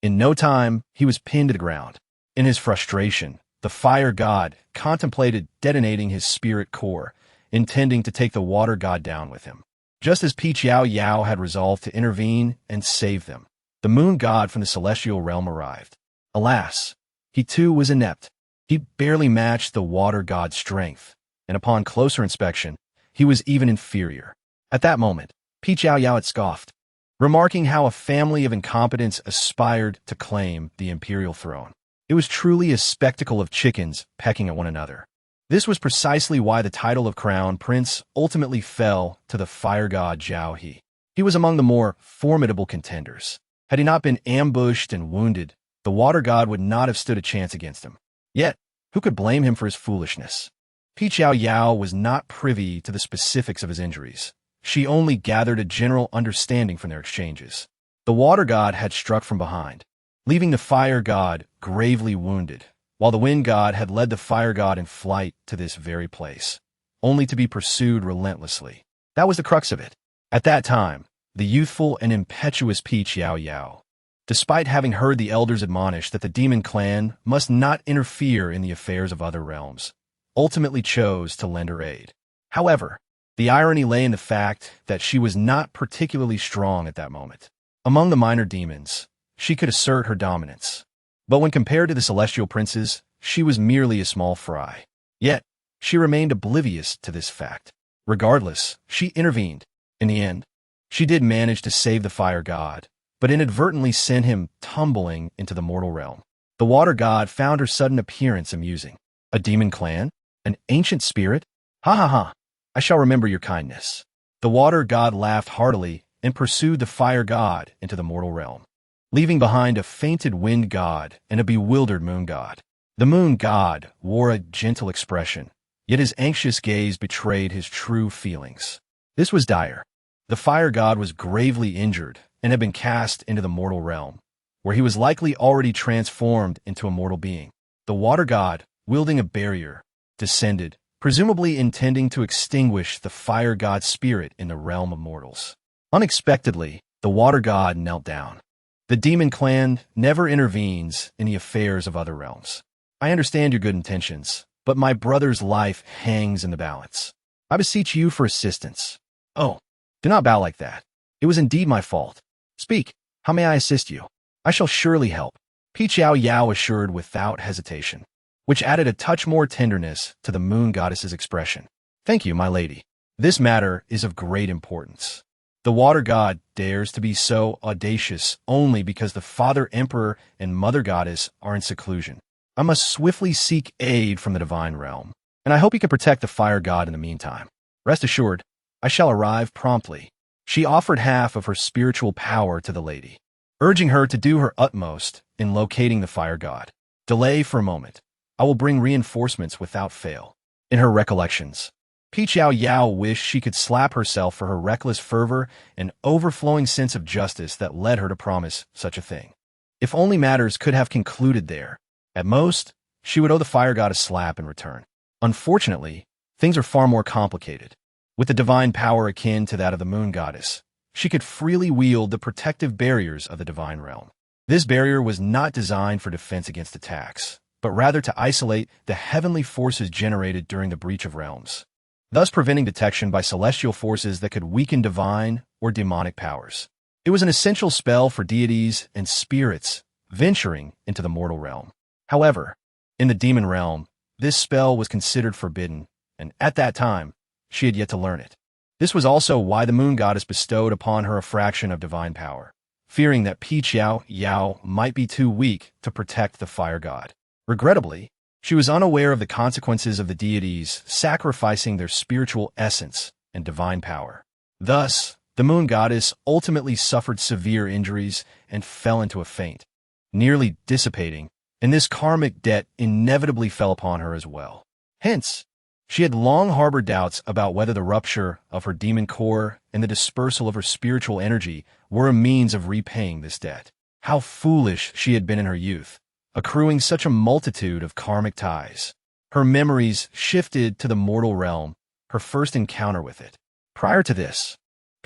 In no time, he was pinned to the ground. In his frustration, the fire god contemplated detonating his spirit core, intending to take the water god down with him. Just as Peach Yao Yao had resolved to intervene and save them, the moon god from the celestial realm arrived. Alas, he too was inept. He barely matched the water god's strength, and upon closer inspection, he was even inferior. At that moment, Peach Yao Yao had scoffed, remarking how a family of incompetents aspired to claim the imperial throne. It was truly a spectacle of chickens pecking at one another. This was precisely why the title of crown prince ultimately fell to the fire god Zhao He. He was among the more formidable contenders. Had he not been ambushed and wounded, the water god would not have stood a chance against him. Yet, who could blame him for his foolishness? Peach Yao Yao was not privy to the specifics of his injuries. She only gathered a general understanding from their exchanges. The water god had struck from behind, leaving the fire god gravely wounded, while the wind god had led the fire god in flight to this very place, only to be pursued relentlessly. That was the crux of it. At that time, the youthful and impetuous Peach Yao Yao, despite having heard the elders admonish that the demon clan must not interfere in the affairs of other realms, ultimately chose to lend her aid. However, the irony lay in the fact that she was not particularly strong at that moment. Among the minor demons, she could assert her dominance. But when compared to the celestial princes, she was merely a small fry. Yet, she remained oblivious to this fact. Regardless, she intervened. In the end, she did manage to save the fire god, but inadvertently sent him tumbling into the mortal realm. The water god found her sudden appearance amusing. A demon clan? An ancient spirit? Ha ha ha! I shall remember your kindness. The water god laughed heartily and pursued the fire god into the mortal realm, leaving behind a fainted wind god and a bewildered moon god. The moon god wore a gentle expression, yet his anxious gaze betrayed his true feelings. This was dire. The fire god was gravely injured and had been cast into the mortal realm, where he was likely already transformed into a mortal being. The water god, wielding a barrier, descended, presumably intending to extinguish the fire god's spirit in the realm of mortals. Unexpectedly, the water god knelt down. The demon clan never intervenes in the affairs of other realms. I understand your good intentions, but my brother's life hangs in the balance. I beseech you for assistance. Oh, Do not bow like that. It was indeed my fault. Speak. How may I assist you? I shall surely help. Yao Yao assured without hesitation, which added a touch more tenderness to the moon goddess's expression. Thank you, my lady. This matter is of great importance. The water god dares to be so audacious only because the father emperor and mother goddess are in seclusion. I must swiftly seek aid from the divine realm, and I hope you can protect the fire god in the meantime. Rest assured, I shall arrive promptly. She offered half of her spiritual power to the lady, urging her to do her utmost in locating the fire god. Delay for a moment. I will bring reinforcements without fail. In her recollections, Yao Yao wished she could slap herself for her reckless fervor and overflowing sense of justice that led her to promise such a thing. If only matters could have concluded there. At most, she would owe the fire god a slap in return. Unfortunately, things are far more complicated. With the divine power akin to that of the moon goddess, she could freely wield the protective barriers of the divine realm. This barrier was not designed for defense against attacks, but rather to isolate the heavenly forces generated during the breach of realms, thus preventing detection by celestial forces that could weaken divine or demonic powers. It was an essential spell for deities and spirits venturing into the mortal realm. However, in the demon realm, this spell was considered forbidden, and at that time, she had yet to learn it. This was also why the moon goddess bestowed upon her a fraction of divine power, fearing that Yao Yao might be too weak to protect the fire god. Regrettably, she was unaware of the consequences of the deities sacrificing their spiritual essence and divine power. Thus, the moon goddess ultimately suffered severe injuries and fell into a faint, nearly dissipating, and this karmic debt inevitably fell upon her as well. Hence, she had long harbored doubts about whether the rupture of her demon core and the dispersal of her spiritual energy were a means of repaying this debt. How foolish she had been in her youth, accruing such a multitude of karmic ties. Her memories shifted to the mortal realm, her first encounter with it. Prior to this,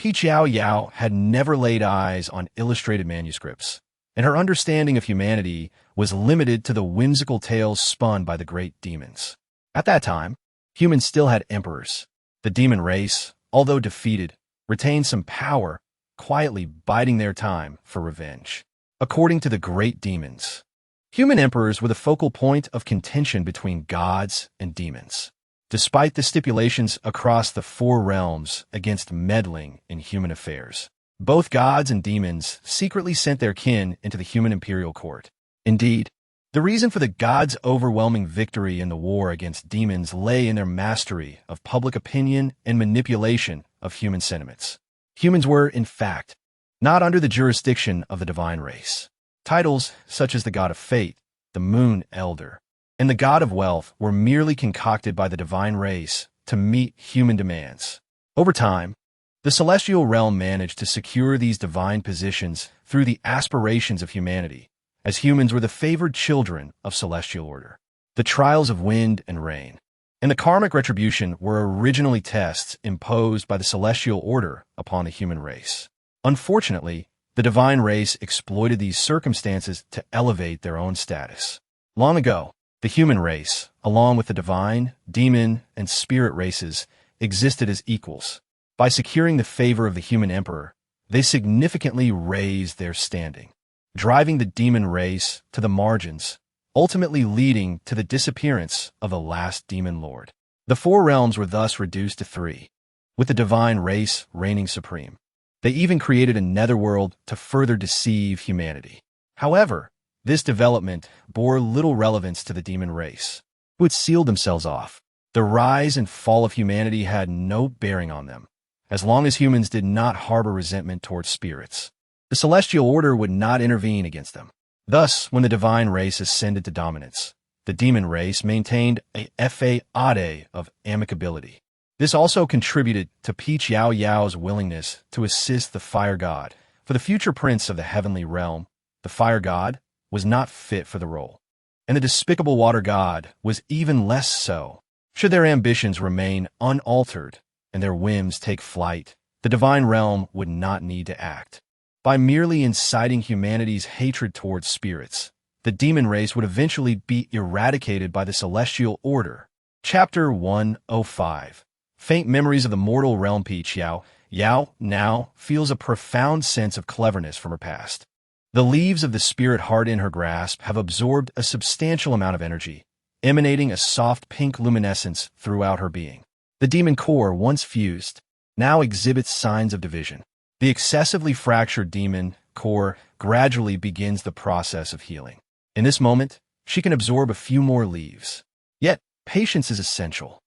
Yao Yao had never laid eyes on illustrated manuscripts, and her understanding of humanity was limited to the whimsical tales spun by the great demons. At that time, humans still had emperors. The demon race, although defeated, retained some power, quietly biding their time for revenge. According to the great demons, human emperors were the focal point of contention between gods and demons, despite the stipulations across the four realms against meddling in human affairs. Both gods and demons secretly sent their kin into the human imperial court. Indeed, the reason for the gods' overwhelming victory in the war against demons lay in their mastery of public opinion and manipulation of human sentiments. Humans were, in fact, not under the jurisdiction of the divine race. Titles such as the god of fate, the moon elder, and the god of wealth were merely concocted by the divine race to meet human demands. Over time, the celestial realm managed to secure these divine positions through the aspirations of humanity, as humans were the favored children of celestial order. The trials of wind and rain, and the karmic retribution were originally tests imposed by the celestial order upon the human race. Unfortunately, the divine race exploited these circumstances to elevate their own status. Long ago, the human race, along with the divine, demon, and spirit races, existed as equals. By securing the favor of the human emperor, they significantly raised their standing, driving the demon race to the margins, ultimately leading to the disappearance of the last demon lord. The four realms were thus reduced to three, with the divine race reigning supreme. They even created a netherworld to further deceive humanity. However, this development bore little relevance to the demon race, who had sealed themselves off. The rise and fall of humanity had no bearing on them, as long as humans did not harbor resentment towards spirits. The celestial order would not intervene against them. Thus, when the divine race ascended to dominance, the demon race maintained a fade of amicability. This also contributed to Yao Yao's willingness to assist the fire god, for the future prince of the heavenly realm. The fire god was not fit for the role, and the despicable water god was even less so. Should their ambitions remain unaltered and their whims take flight, the divine realm would not need to act. By merely inciting humanity's hatred towards spirits, the demon race would eventually be eradicated by the celestial order. Chapter 105. Faint memories of the mortal realm. Yao Yao now feels a profound sense of cleverness from her past. The leaves of the spirit heart in her grasp have absorbed a substantial amount of energy, emanating a soft pink luminescence throughout her being. The demon core, once fused, now exhibits signs of division. The excessively fractured demon core gradually begins the process of healing. In this moment, she can absorb a few more leaves. Yet, patience is essential.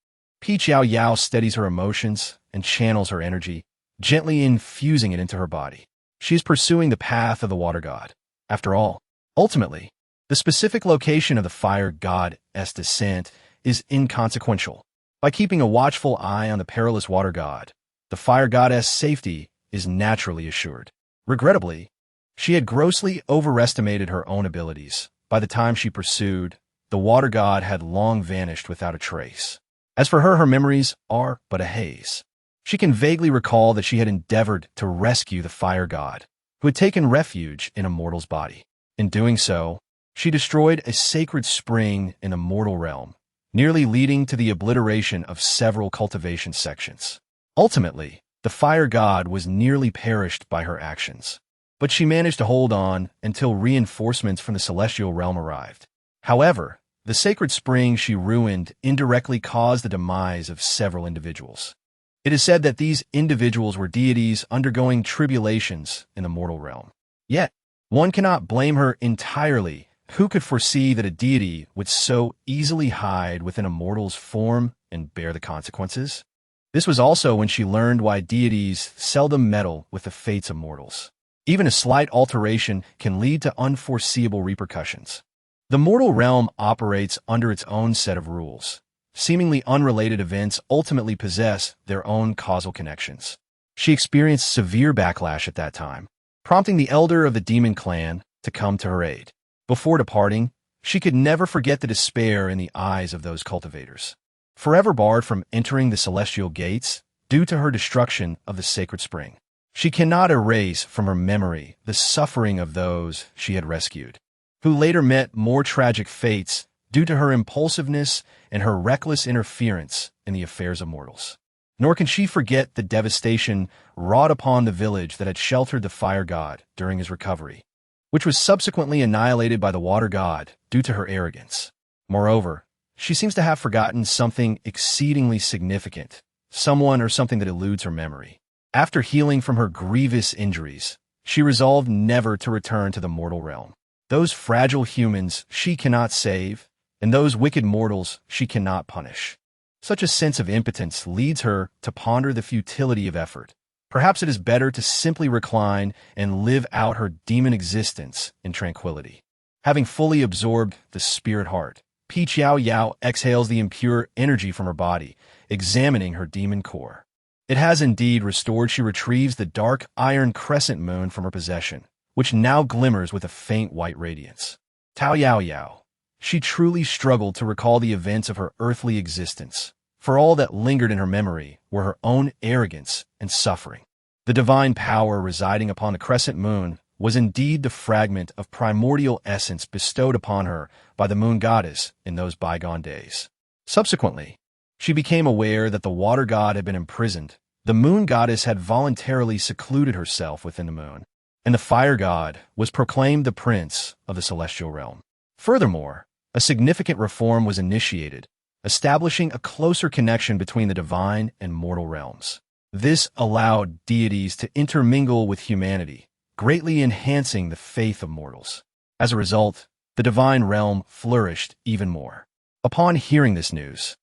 Yao Yao steadies her emotions and channels her energy, gently infusing it into her body. She is pursuing the path of the water god. After all, ultimately, the specific location of the fire god's descent is inconsequential. By keeping a watchful eye on the perilous water god, the fire goddess' safety is naturally assured. Regrettably, she had grossly overestimated her own abilities. By the time she pursued, the water god had long vanished without a trace. As for her memories are but a haze. She can vaguely recall that she had endeavored to rescue the fire god, who had taken refuge in a mortal's body. In doing so, she destroyed a sacred spring in the mortal realm, nearly leading to the obliteration of several cultivation sections. Ultimately, the fire god was nearly perished by her actions, but she managed to hold on until reinforcements from the celestial realm arrived. However, the sacred spring she ruined indirectly caused the demise of several individuals. It is said that these individuals were deities undergoing tribulations in the mortal realm. Yet, one cannot blame her entirely. Who could foresee that a deity would so easily hide within a mortal's form and bear the consequences? This was also when she learned why deities seldom meddle with the fates of mortals. Even a slight alteration can lead to unforeseeable repercussions. The mortal realm operates under its own set of rules. Seemingly unrelated events ultimately possess their own causal connections. She experienced severe backlash at that time, prompting the elder of the demon clan to come to her aid. Before departing, she could never forget the despair in the eyes of those cultivators. Forever barred from entering the celestial gates due to her destruction of the sacred spring, she cannot erase from her memory the suffering of those she had rescued, who later met more tragic fates due to her impulsiveness and her reckless interference in the affairs of mortals. Nor can she forget the devastation wrought upon the village that had sheltered the fire god during his recovery, which was subsequently annihilated by the water god due to her arrogance. Moreover, she seems to have forgotten something exceedingly significant, someone or something that eludes her memory. After healing from her grievous injuries, she resolved never to return to the mortal realm. Those fragile humans she cannot save, and those wicked mortals she cannot punish. Such a sense of impotence leads her to ponder the futility of effort. Perhaps it is better to simply recline and live out her demon existence in tranquility. Having fully absorbed the spirit heart, Yao Yao exhales the impure energy from her body, examining her demon core. It has indeed restored. She retrieves the dark iron crescent moon from her possession, which now glimmers with a faint white radiance. Yao Yao. She truly struggled to recall the events of her earthly existence, for all that lingered in her memory were her own arrogance and suffering. The divine power residing upon the crescent moon was indeed the fragment of primordial essence bestowed upon her by the moon goddess in those bygone days. Subsequently, she became aware that the water god had been imprisoned. The moon goddess had voluntarily secluded herself within the moon, and the fire god was proclaimed the prince of the celestial realm. Furthermore, a significant reform was initiated, establishing a closer connection between the divine and mortal realms. This allowed deities to intermingle with humanity, greatly enhancing the faith of mortals. As a result, the divine realm flourished even more. Upon hearing this news,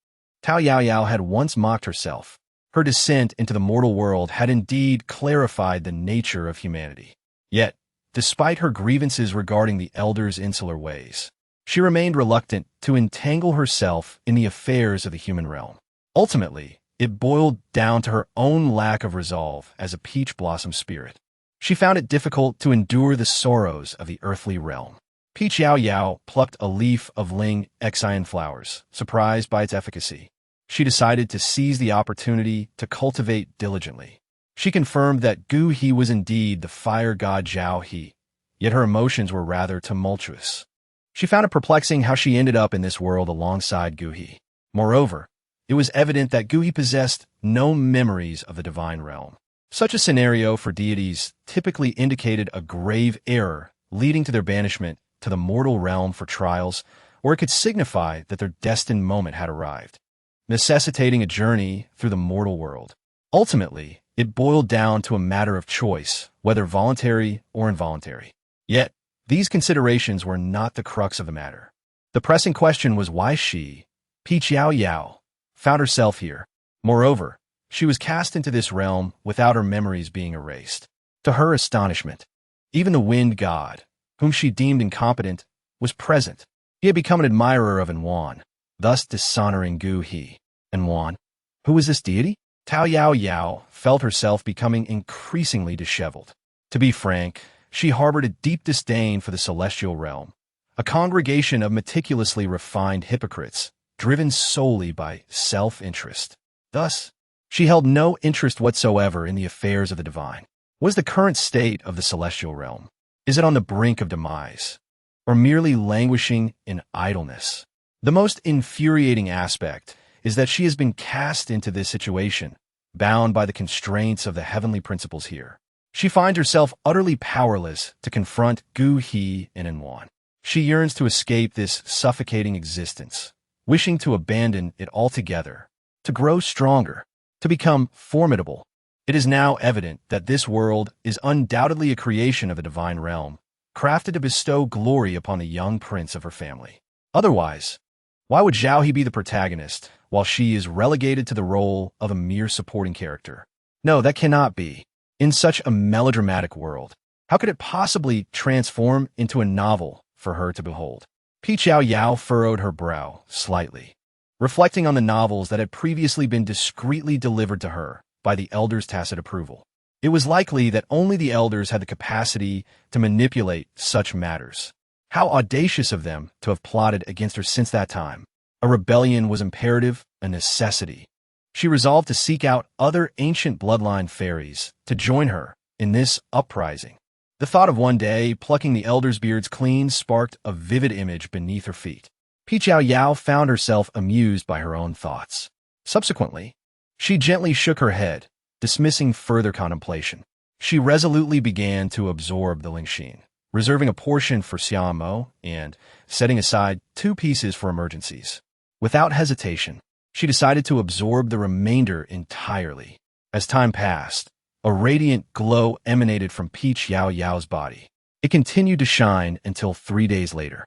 Yao Yao had once mocked herself. Her descent into the mortal world had indeed clarified the nature of humanity. Yet, despite her grievances regarding the elders' insular ways, she remained reluctant to entangle herself in the affairs of the human realm. Ultimately, it boiled down to her own lack of resolve as a peach blossom spirit. She found it difficult to endure the sorrows of the earthly realm. Yao Yao plucked a leaf of Ling Exian flowers, surprised by its efficacy. She decided to seize the opportunity to cultivate diligently. She confirmed that Gu He was indeed the fire god Zhao He, yet her emotions were rather tumultuous. She found it perplexing how she ended up in this world alongside Gu He. Moreover, it was evident that Gu He possessed no memories of the divine realm. Such a scenario for deities typically indicated a grave error leading to their banishment to the mortal realm for trials, or it could signify that their destined moment had arrived, necessitating a journey through the mortal world. Ultimately, it boiled down to a matter of choice, whether voluntary or involuntary. Yet, these considerations were not the crux of the matter. The pressing question was why she, Yao Yao, found herself here. Moreover, she was cast into this realm without her memories being erased. To her astonishment, even the wind god, whom she deemed incompetent, was present. He had become an admirer of Enwan, thus dishonoring Gu He. Enwan? Who was this deity? Yao Yao felt herself becoming increasingly disheveled. To be frank, she harbored a deep disdain for the celestial realm, a congregation of meticulously refined hypocrites, driven solely by self-interest. Thus, she held no interest whatsoever in the affairs of the divine. What is the current state of the celestial realm? Is it on the brink of demise, or merely languishing in idleness? The most infuriating aspect is that she has been cast into this situation, bound by the constraints of the heavenly principles here. She finds herself utterly powerless to confront Gu He and Enwan. She yearns to escape this suffocating existence, wishing to abandon it altogether, to grow stronger, to become formidable. It is now evident that this world is undoubtedly a creation of the divine realm, crafted to bestow glory upon the young prince of her family. Otherwise, why would Zhao He be the protagonist, while she is relegated to the role of a mere supporting character? No, that cannot be. In such a melodramatic world, how could it possibly transform into a novel for her to behold? Yao Yao furrowed her brow slightly, reflecting on the novels that had previously been discreetly delivered to her by the elders' tacit approval. It was likely that only the elders had the capacity to manipulate such matters. How audacious of them to have plotted against her since that time. A rebellion was imperative, a necessity. She resolved to seek out other ancient bloodline fairies to join her in this uprising. The thought of one day plucking the elders' beards clean sparked a vivid image beneath her feet. Yao Yao found herself amused by her own thoughts. Subsequently, she gently shook her head, dismissing further contemplation. She resolutely began to absorb the Lingxin, reserving a portion for Xiamo and setting aside 2 pieces for emergencies. Without hesitation, she decided to absorb the remainder entirely. As time passed, a radiant glow emanated from Yao Yao's body. It continued to shine until 3 days later.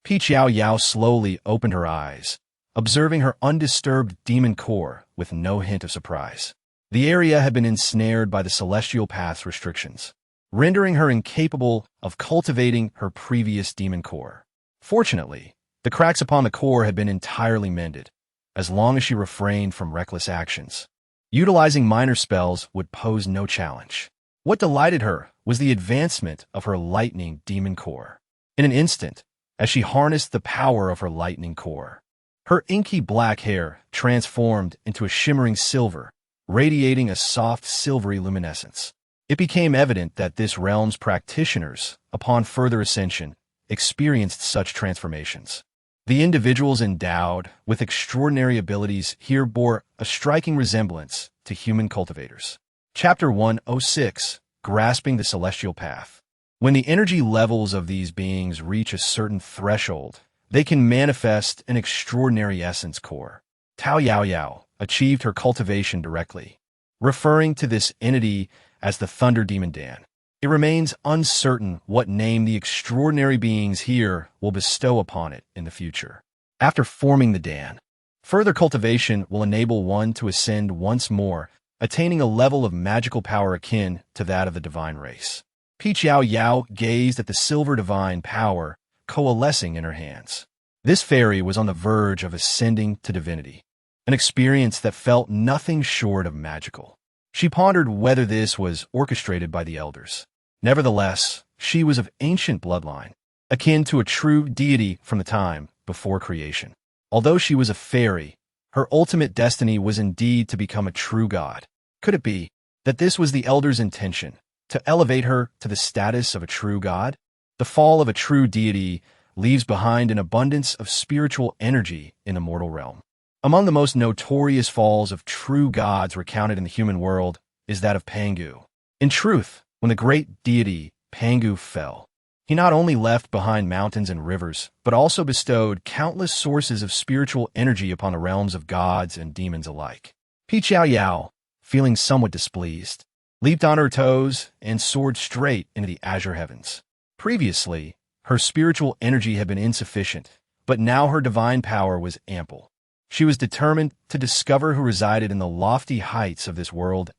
Yao Yao slowly opened her eyes, observing her undisturbed demon core with no hint of surprise. The area had been ensnared by the celestial path's restrictions, rendering her incapable of cultivating her previous demon core. Fortunately, the cracks upon the core had been entirely mended, as long as she refrained from reckless actions. Utilizing minor spells would pose no challenge. What delighted her was the advancement of her lightning demon core. In an instant, as she harnessed the power of her lightning core, her inky black hair transformed into a shimmering silver, radiating a soft silvery luminescence. It became evident that this realm's practitioners, upon further ascension, experienced such transformations. The individuals endowed with extraordinary abilities here bore a striking resemblance to human cultivators. Chapter 106, Grasping the Celestial Path. When the energy levels of these beings reach a certain threshold, they can manifest an extraordinary essence core. Yao Yao achieved her cultivation directly, referring to this entity as the Thunder Demon Dan. It remains uncertain what name the extraordinary beings here will bestow upon it in the future. After forming the Dan, further cultivation will enable one to ascend once more, attaining a level of magical power akin to that of the divine race. Yao Yao gazed at the silver divine power coalescing in her hands. This fairy was on the verge of ascending to divinity, an experience that felt nothing short of magical. She pondered whether this was orchestrated by the elders. Nevertheless, she was of ancient bloodline, akin to a true deity from the time before creation. Although she was a fairy, her ultimate destiny was indeed to become a true god. Could it be that this was the elders' intention, to elevate her to the status of a true god? The fall of a true deity leaves behind an abundance of spiritual energy in the mortal realm. Among the most notorious falls of true gods recounted in the human world is that of Pangu. In truth, when the great deity Pangu fell, he not only left behind mountains and rivers, but also bestowed countless sources of spiritual energy upon the realms of gods and demons alike. Yao Yao, feeling somewhat displeased, leaped on her toes and soared straight into the azure heavens. Previously, her spiritual energy had been insufficient, but now her divine power was ample. She was determined to discover who resided in the lofty heights of this world's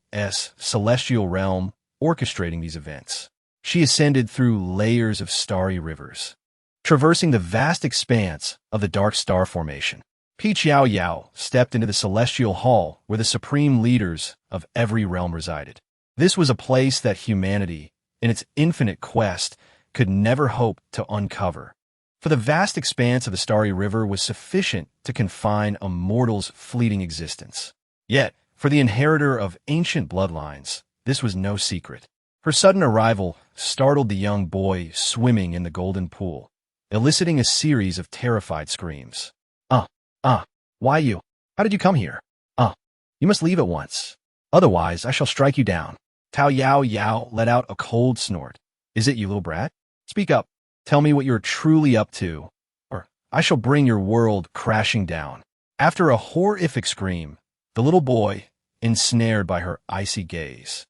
celestial realm, orchestrating these events. She ascended through layers of starry rivers, traversing the vast expanse of the dark star formation. Yao Yao stepped into the celestial hall where the supreme leaders of every realm resided. This was a place that humanity, in its infinite quest, could never hope to uncover. For the vast expanse of the starry river was sufficient to confine a mortal's fleeting existence. Yet, for the inheritor of ancient bloodlines, this was no secret. Her sudden arrival startled the young boy swimming in the golden pool, eliciting a series of terrified screams. Why you? How did you come here? You must leave at once. Otherwise, I shall strike you down. Yao Yao let out a cold snort. Is it you, little brat? Speak up. Tell me what you're truly up to, or I shall bring your world crashing down. After a horrific scream, the little boy, ensnared by her icy gaze,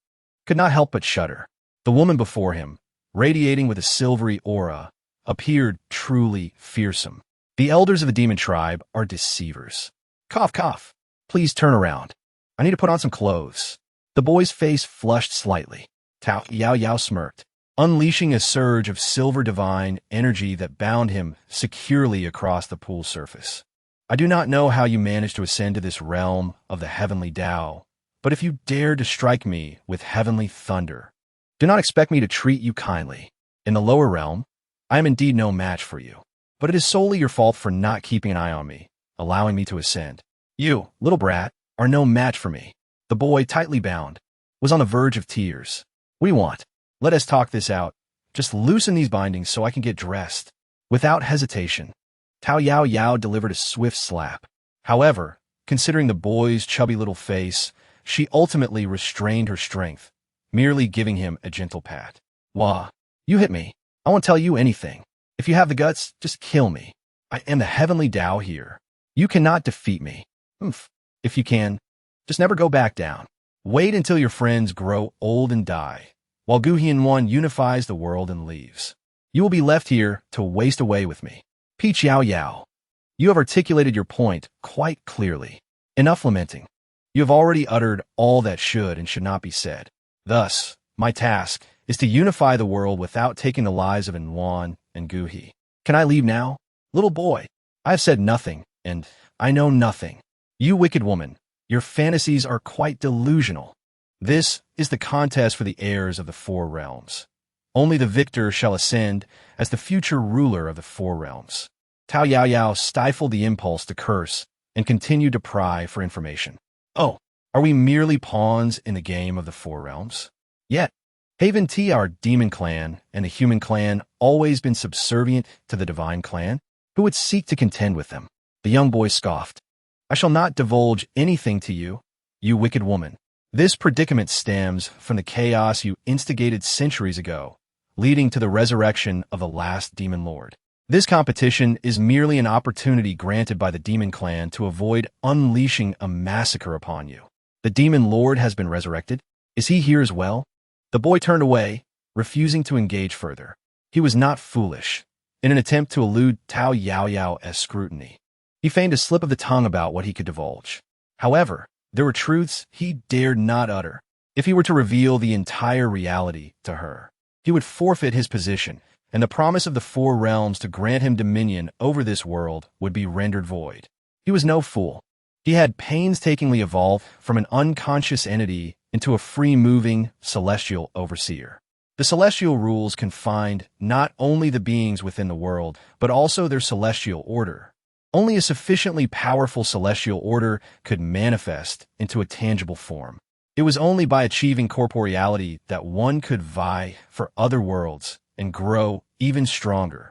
could not help but shudder. The woman before him, radiating with a silvery aura, appeared truly fearsome. The elders of the demon tribe are deceivers. Cough, cough. Please turn around. I need to put on some clothes. The boy's face flushed slightly. Yao Yao smirked, unleashing a surge of silver divine energy that bound him securely across the pool surface. I do not know how you managed to ascend to this realm of the heavenly Tao, but if you dare to strike me with heavenly thunder, do not expect me to treat you kindly. In the lower realm, I am indeed no match for you, but it is solely your fault for not keeping an eye on me, allowing me to ascend. You, little brat, are no match for me. The boy, tightly bound, was on the verge of tears. What do you want? Let us talk this out. Just loosen these bindings so I can get dressed. Without hesitation, Yao Yao delivered a swift slap. However, considering the boy's chubby little face, she ultimately restrained her strength, merely giving him a gentle pat. Wah, you hit me. I won't tell you anything. If you have the guts, just kill me. I am the heavenly Tao here. You cannot defeat me. If you can, just never go back down. Wait until your friends grow old and die, while Guhian One unifies the world and leaves. You will be left here to waste away with me. Yao Yao, you have articulated your point quite clearly. Enough lamenting. You have already uttered all that should and should not be said. Thus, my task is to unify the world without taking the lives of Inwan and Guhi. Can I leave now? Little boy, I have said nothing, and I know nothing. You wicked woman, your fantasies are quite delusional. This is the contest for the heirs of the four realms. Only the victor shall ascend as the future ruler of the four realms. Yao Yao stifled the impulse to curse and continued to pry for information. Oh, are we merely pawns in the game of the four realms? Yet, haven't our demon clan and the human clan always been subservient to the divine clan? Who would seek to contend with them? The young boy scoffed. I shall not divulge anything to you, you wicked woman. This predicament stems from the chaos you instigated centuries ago, leading to the resurrection of the last demon lord. This competition is merely an opportunity granted by the demon clan to avoid unleashing a massacre upon you. The demon lord has been resurrected. Is he here as well? The boy turned away, refusing to engage further. He was not foolish. In an attempt to elude Yao Yao's scrutiny, he feigned a slip of the tongue about what he could divulge. However, there were truths he dared not utter. If he were to reveal the entire reality to her, he would forfeit his position, and the promise of the four realms to grant him dominion over this world would be rendered void. He was no fool. He had painstakingly evolved from an unconscious entity into a free-moving celestial overseer. The celestial rules confined not only the beings within the world, but also their celestial order. Only a sufficiently powerful celestial order could manifest into a tangible form. It was only by achieving corporeality that one could vie for other worlds and grow even stronger.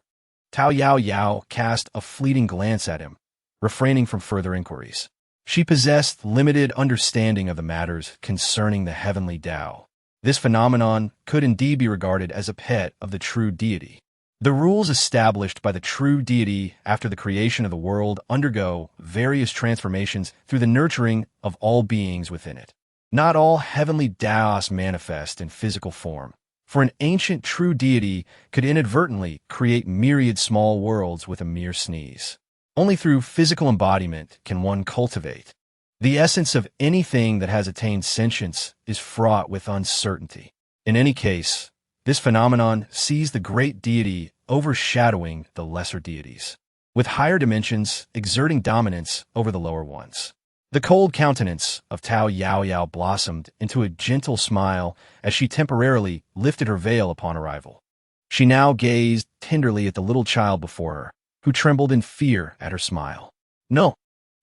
Yao Yao cast a fleeting glance at him, refraining from further inquiries. She possessed limited understanding of the matters concerning the heavenly Tao. This phenomenon could indeed be regarded as a pet of the true deity. The rules established by the true deity after the creation of the world undergo various transformations through the nurturing of all beings within it. Not all heavenly Taos manifest in physical form, for an ancient true deity could inadvertently create myriad small worlds with a mere sneeze. Only through physical embodiment can one cultivate. The essence of anything that has attained sentience is fraught with uncertainty. In any case, this phenomenon sees the great deity overshadowing the lesser deities, with higher dimensions exerting dominance over the lower ones. The cold countenance of Yao Yao blossomed into a gentle smile as she temporarily lifted her veil upon arrival. She now gazed tenderly at the little child before her, who trembled in fear at her smile. No,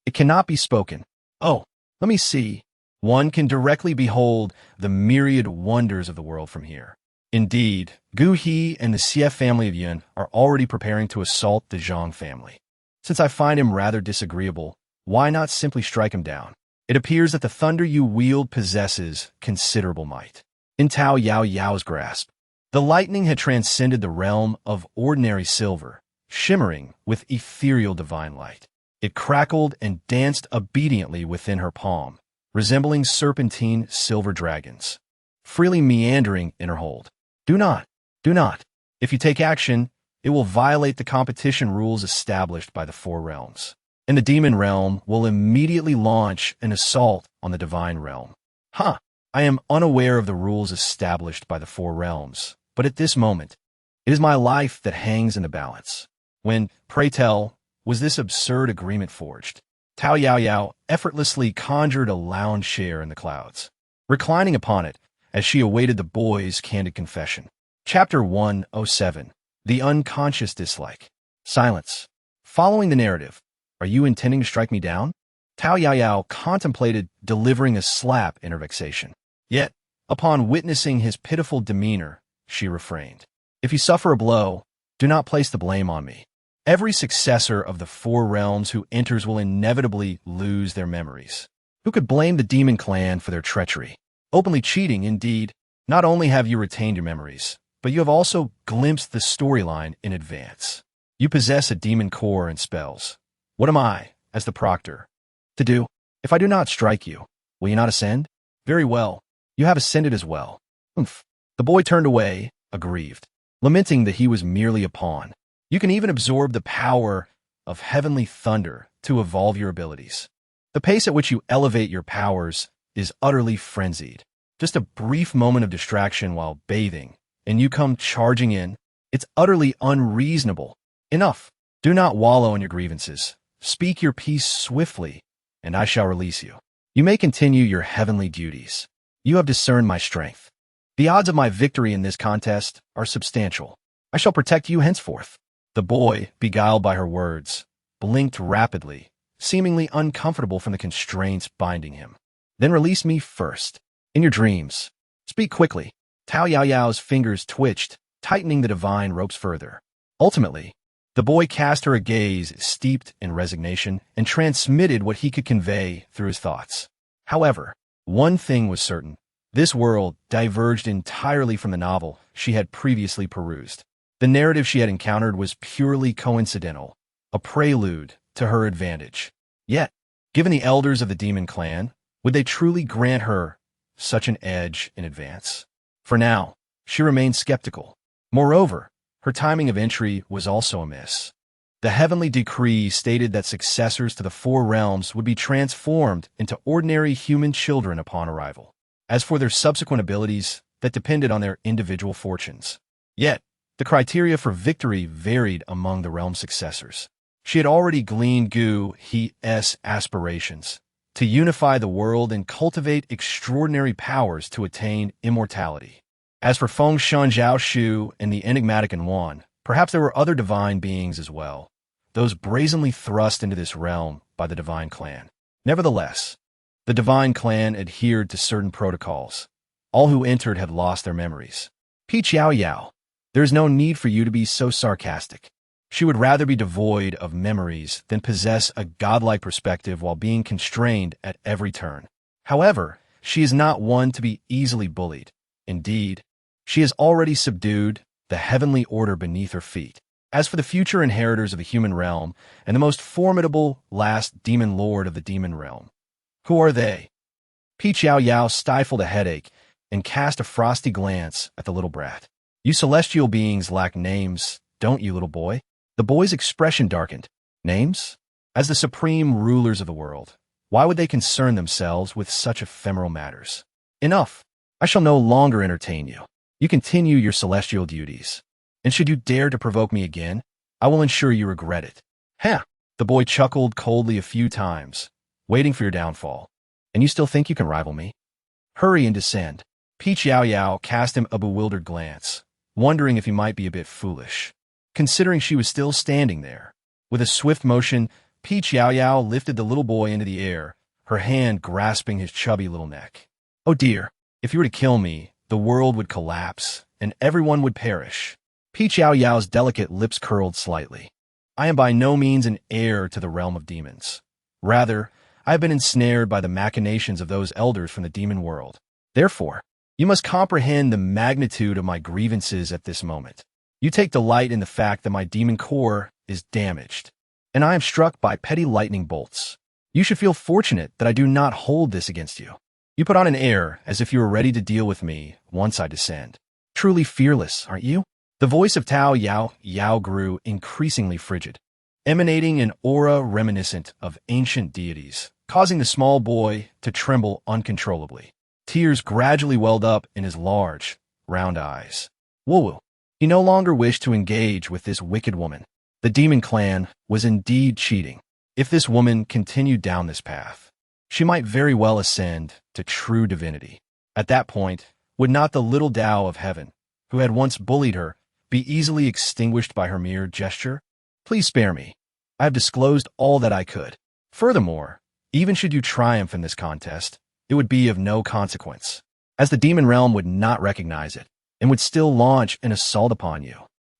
it cannot be spoken. Oh, let me see. One can directly behold the myriad wonders of the world from here. Indeed, Gu He and the Xie family of Yun are already preparing to assault the Zhang family. Since I find him rather disagreeable, why not simply strike him down? It appears that the thunder you wield possesses considerable might. In Yao Yao's grasp, the lightning had transcended the realm of ordinary silver, shimmering with ethereal divine light. It crackled and danced obediently within her palm, resembling serpentine silver dragons, freely meandering in her hold. Do not. If you take action, it will violate the competition rules established by the four realms, and the demon realm will immediately launch an assault on the divine realm. I am unaware of the rules established by the four realms, but at this moment, it is my life that hangs in the balance. When, pray tell, was this absurd agreement forged? Yao Yao effortlessly conjured a lounge chair in the clouds, reclining upon it as she awaited the boy's candid confession. Chapter 107. The Unconscious Dislike. Silence. Following the narrative, are you intending to strike me down? Yao Yao contemplated delivering a slap in her vexation. Yet, upon witnessing his pitiful demeanor, she refrained. If you suffer a blow, do not place the blame on me. Every successor of the four realms who enters will inevitably lose their memories. Who could blame the demon clan for their treachery? Openly cheating, indeed. Not only have you retained your memories, but you have also glimpsed the storyline in advance. You possess a demon core and spells. What am I, as the proctor, to do? If I do not strike you, will you not ascend? Very well. You have ascended as well. Humph. The boy turned away, aggrieved, lamenting that he was merely a pawn. You can even absorb the power of heavenly thunder to evolve your abilities. The pace at which you elevate your powers is utterly frenzied. Just a brief moment of distraction while bathing, and you come charging in. It's utterly unreasonable. Enough. Do not wallow in your grievances. Speak your peace swiftly, and I shall release you. You may continue your heavenly duties. You have discerned my strength. The odds of my victory in this contest are substantial. I shall protect you henceforth. The boy, beguiled by her words, blinked rapidly, seemingly uncomfortable from the constraints binding him. Then release me first. In your dreams. Speak quickly. Yao Yao's fingers twitched, tightening the divine ropes further. Ultimately, the boy cast her a gaze steeped in resignation and transmitted what he could convey through his thoughts. However, one thing was certain. This world diverged entirely from the novel she had previously perused. The narrative she had encountered was purely coincidental, a prelude to her advantage. Yet, given the elders of the demon clan, would they truly grant her such an edge in advance? For now, she remained skeptical. Moreover, her timing of entry was also amiss. The heavenly decree stated that successors to the four realms would be transformed into ordinary human children upon arrival. As for their subsequent abilities, that depended on their individual fortunes. Yet, the criteria for victory varied among the realm successors. She had already gleaned Gu He's aspirations to unify the world and cultivate extraordinary powers to attain immortality. As for Feng Shan Zhao Shu and the enigmatic Anwan, perhaps there were other divine beings as well, those brazenly thrust into this realm by the divine clan. Nevertheless, the divine clan adhered to certain protocols. All who entered had lost their memories. Peach Yao Yao, there is no need for you to be so sarcastic. She would rather be devoid of memories than possess a godlike perspective while being constrained at every turn. However, she is not one to be easily bullied. Indeed, she has already subdued the heavenly order beneath her feet. As for the future inheritors of the human realm and the most formidable last demon lord of the demon realm, who are they? Yao Yao stifled a headache and cast a frosty glance at the little brat. You celestial beings lack names, don't you, little boy? The boy's expression darkened. Names? As the supreme rulers of the world, why would they concern themselves with such ephemeral matters? Enough. I shall no longer entertain you. You continue your celestial duties. And should you dare to provoke me again, I will ensure you regret it. Ha! The boy chuckled coldly a few times, waiting for your downfall. And you still think you can rival me? Hurry and descend. Yao Yao cast him a bewildered glance, wondering if he might be a bit foolish, considering she was still standing there. With a swift motion, Yao Yao lifted the little boy into the air, her hand grasping his chubby little neck. Oh dear, if you were to kill me, the world would collapse, and everyone would perish. Yao Yao's delicate lips curled slightly. I am by no means an heir to the realm of demons. Rather, I have been ensnared by the machinations of those elders from the demon world. Therefore, you must comprehend the magnitude of my grievances at this moment. You take delight in the fact that my demon core is damaged, and I am struck by petty lightning bolts. You should feel fortunate that I do not hold this against you. You put on an air as if you were ready to deal with me once I descend. Truly fearless, aren't you? The voice of Yao Yao grew increasingly frigid, emanating an aura reminiscent of ancient deities, causing the small boy to tremble uncontrollably. Tears gradually welled up in his large, round eyes. Woo-woo. He no longer wished to engage with this wicked woman. The demon clan was indeed cheating. If this woman continued down this path, she might very well ascend to true divinity. At that point, would not the little Tao of heaven, who had once bullied her, be easily extinguished by her mere gesture? Please spare me. I have disclosed all that I could. Furthermore, even should you triumph in this contest, it would be of no consequence, as the demon realm would not recognize it, and would still launch an assault upon you.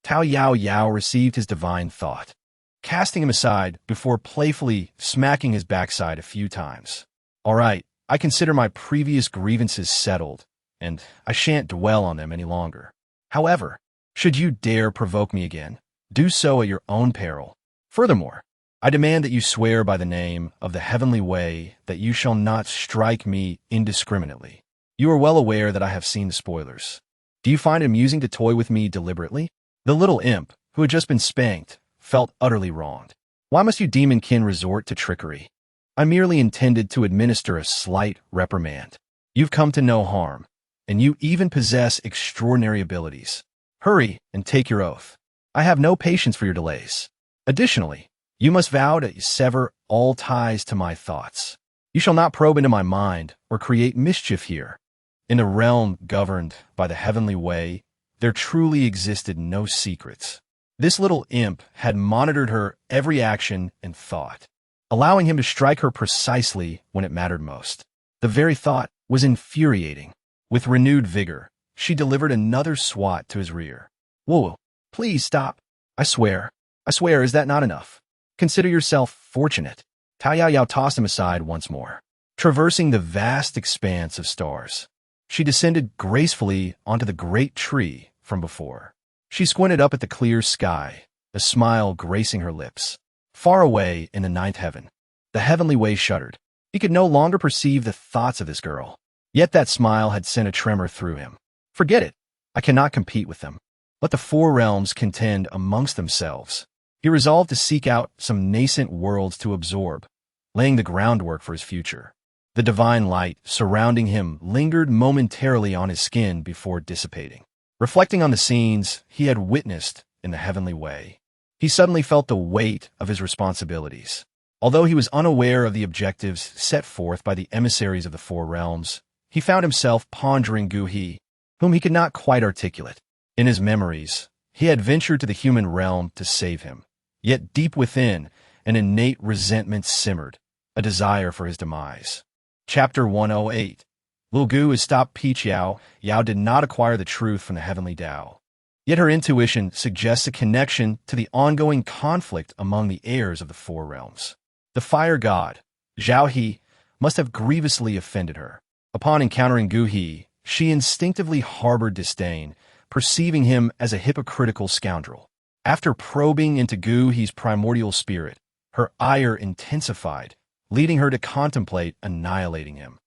Yao Yao received his divine thought, casting him aside before playfully smacking his backside a few times. All right, I consider my previous grievances settled, and I shan't dwell on them any longer. However, should you dare provoke me again, do so at your own peril. Furthermore, I demand that you swear by the name of the heavenly way that you shall not strike me indiscriminately. You are well aware that I have seen the spoilers. Do you find it amusing to toy with me deliberately? The little imp, who had just been spanked, felt utterly wronged. Why must you demon-kin resort to trickery? I merely intended to administer a slight reprimand. You've come to no harm, and you even possess extraordinary abilities. Hurry and take your oath. I have no patience for your delays. Additionally, you must vow to sever all ties to my thoughts. You shall not probe into my mind or create mischief here. In a realm governed by the heavenly way, there truly existed no secrets. This little imp had monitored her every action and thought, allowing him to strike her precisely when it mattered most. The very thought was infuriating. With renewed vigor, she delivered another swat to his rear. Whoa, please stop. I swear, is that not enough? Consider yourself fortunate. Yao Yao tossed him aside once more. Traversing the vast expanse of stars, she descended gracefully onto the great tree from before. She squinted up at the clear sky, a smile gracing her lips. Far away in the ninth heaven, the heavenly way shuddered. He could no longer perceive the thoughts of this girl. Yet that smile had sent a tremor through him. Forget it. I cannot compete with them. Let the four realms contend amongst themselves. He resolved to seek out some nascent worlds to absorb, laying the groundwork for his future. The divine light surrounding him lingered momentarily on his skin before dissipating. Reflecting on the scenes he had witnessed in the heavenly way, he suddenly felt the weight of his responsibilities. Although he was unaware of the objectives set forth by the emissaries of the four realms, he found himself pondering Guhi, whom he could not quite articulate. In his memories, he had ventured to the human realm to save him. Yet deep within, an innate resentment simmered, a desire for his demise. Chapter 108. Lil Gu has stopped Yao. Yao did not acquire the truth from the heavenly Tao. Yet her intuition suggests a connection to the ongoing conflict among the heirs of the four realms. The fire god, Zhao He, must have grievously offended her. Upon encountering Gu He, she instinctively harbored disdain, perceiving him as a hypocritical scoundrel. After probing into Gu He's primordial spirit, her ire intensified, leading her to contemplate annihilating him.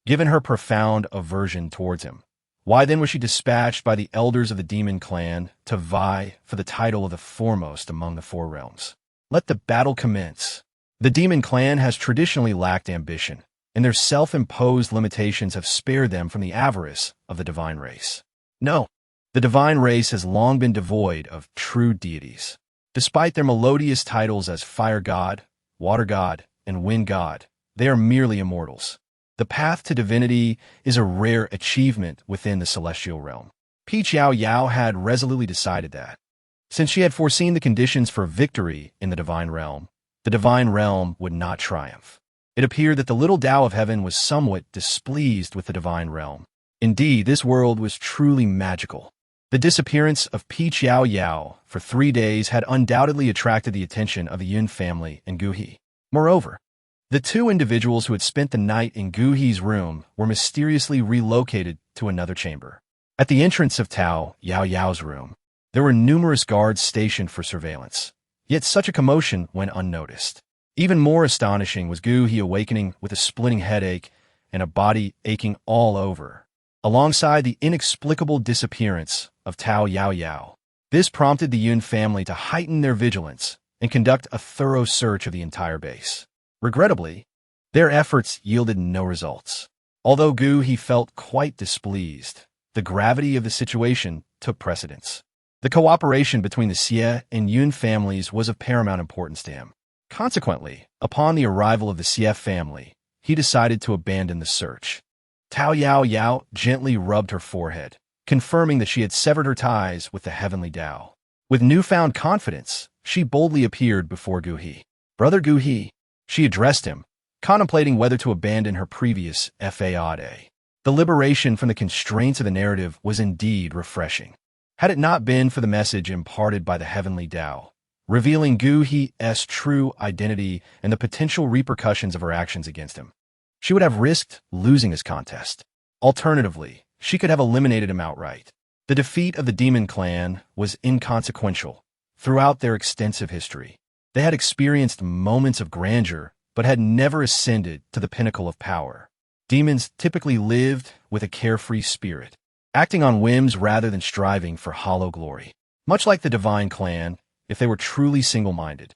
Given her profound aversion towards him, why then was she dispatched by the elders of the demon clan to vie for the title of the foremost among the four realms? Let the battle commence. The demon clan has traditionally lacked ambition, and their self-imposed limitations have spared them from the avarice of the divine race. No, the divine race has long been devoid of true deities. Despite their melodious titles as fire god, water god, and wind god, they are merely immortals. The path to divinity is a rare achievement within the celestial realm. Yao Yao had resolutely decided that. Since she had foreseen the conditions for victory in the divine realm would not triumph. It appeared that the little Tao of heaven was somewhat displeased with the divine realm. Indeed, this world was truly magical. The disappearance of Yao Yao for 3 days had undoubtedly attracted the attention of the Yun family and Gu He. Moreover, the two individuals who had spent the night in Gu He's room were mysteriously relocated to another chamber. At the entrance of Yao Yao's room, there were numerous guards stationed for surveillance. Yet such a commotion went unnoticed. Even more astonishing was Gu He awakening with a splitting headache and a body aching all over, alongside the inexplicable disappearance of Yao Yao. This prompted the Yun family to heighten their vigilance and conduct a thorough search of the entire base. Regrettably, their efforts yielded no results. Although Gu He felt quite displeased, the gravity of the situation took precedence. The cooperation between the Xie and Yun families was of paramount importance to him. Consequently, upon the arrival of the Xie family, he decided to abandon the search. Yao Yao gently rubbed her forehead, confirming that she had severed her ties with the heavenly Tao. With newfound confidence, she boldly appeared before Gu He. "Brother Gu He," she addressed him, contemplating whether to abandon her previous faade. The liberation from the constraints of the narrative was indeed refreshing. Had it not been for the message imparted by the heavenly Tao, revealing Gu He's true identity and the potential repercussions of her actions against him, she would have risked losing his contest. Alternatively, she could have eliminated him outright. The defeat of the demon clan was inconsequential. Throughout their extensive history, they had experienced moments of grandeur, but had never ascended to the pinnacle of power. Demons typically lived with a carefree spirit, acting on whims rather than striving for hollow glory. Much like the divine clan, if they were truly single-minded,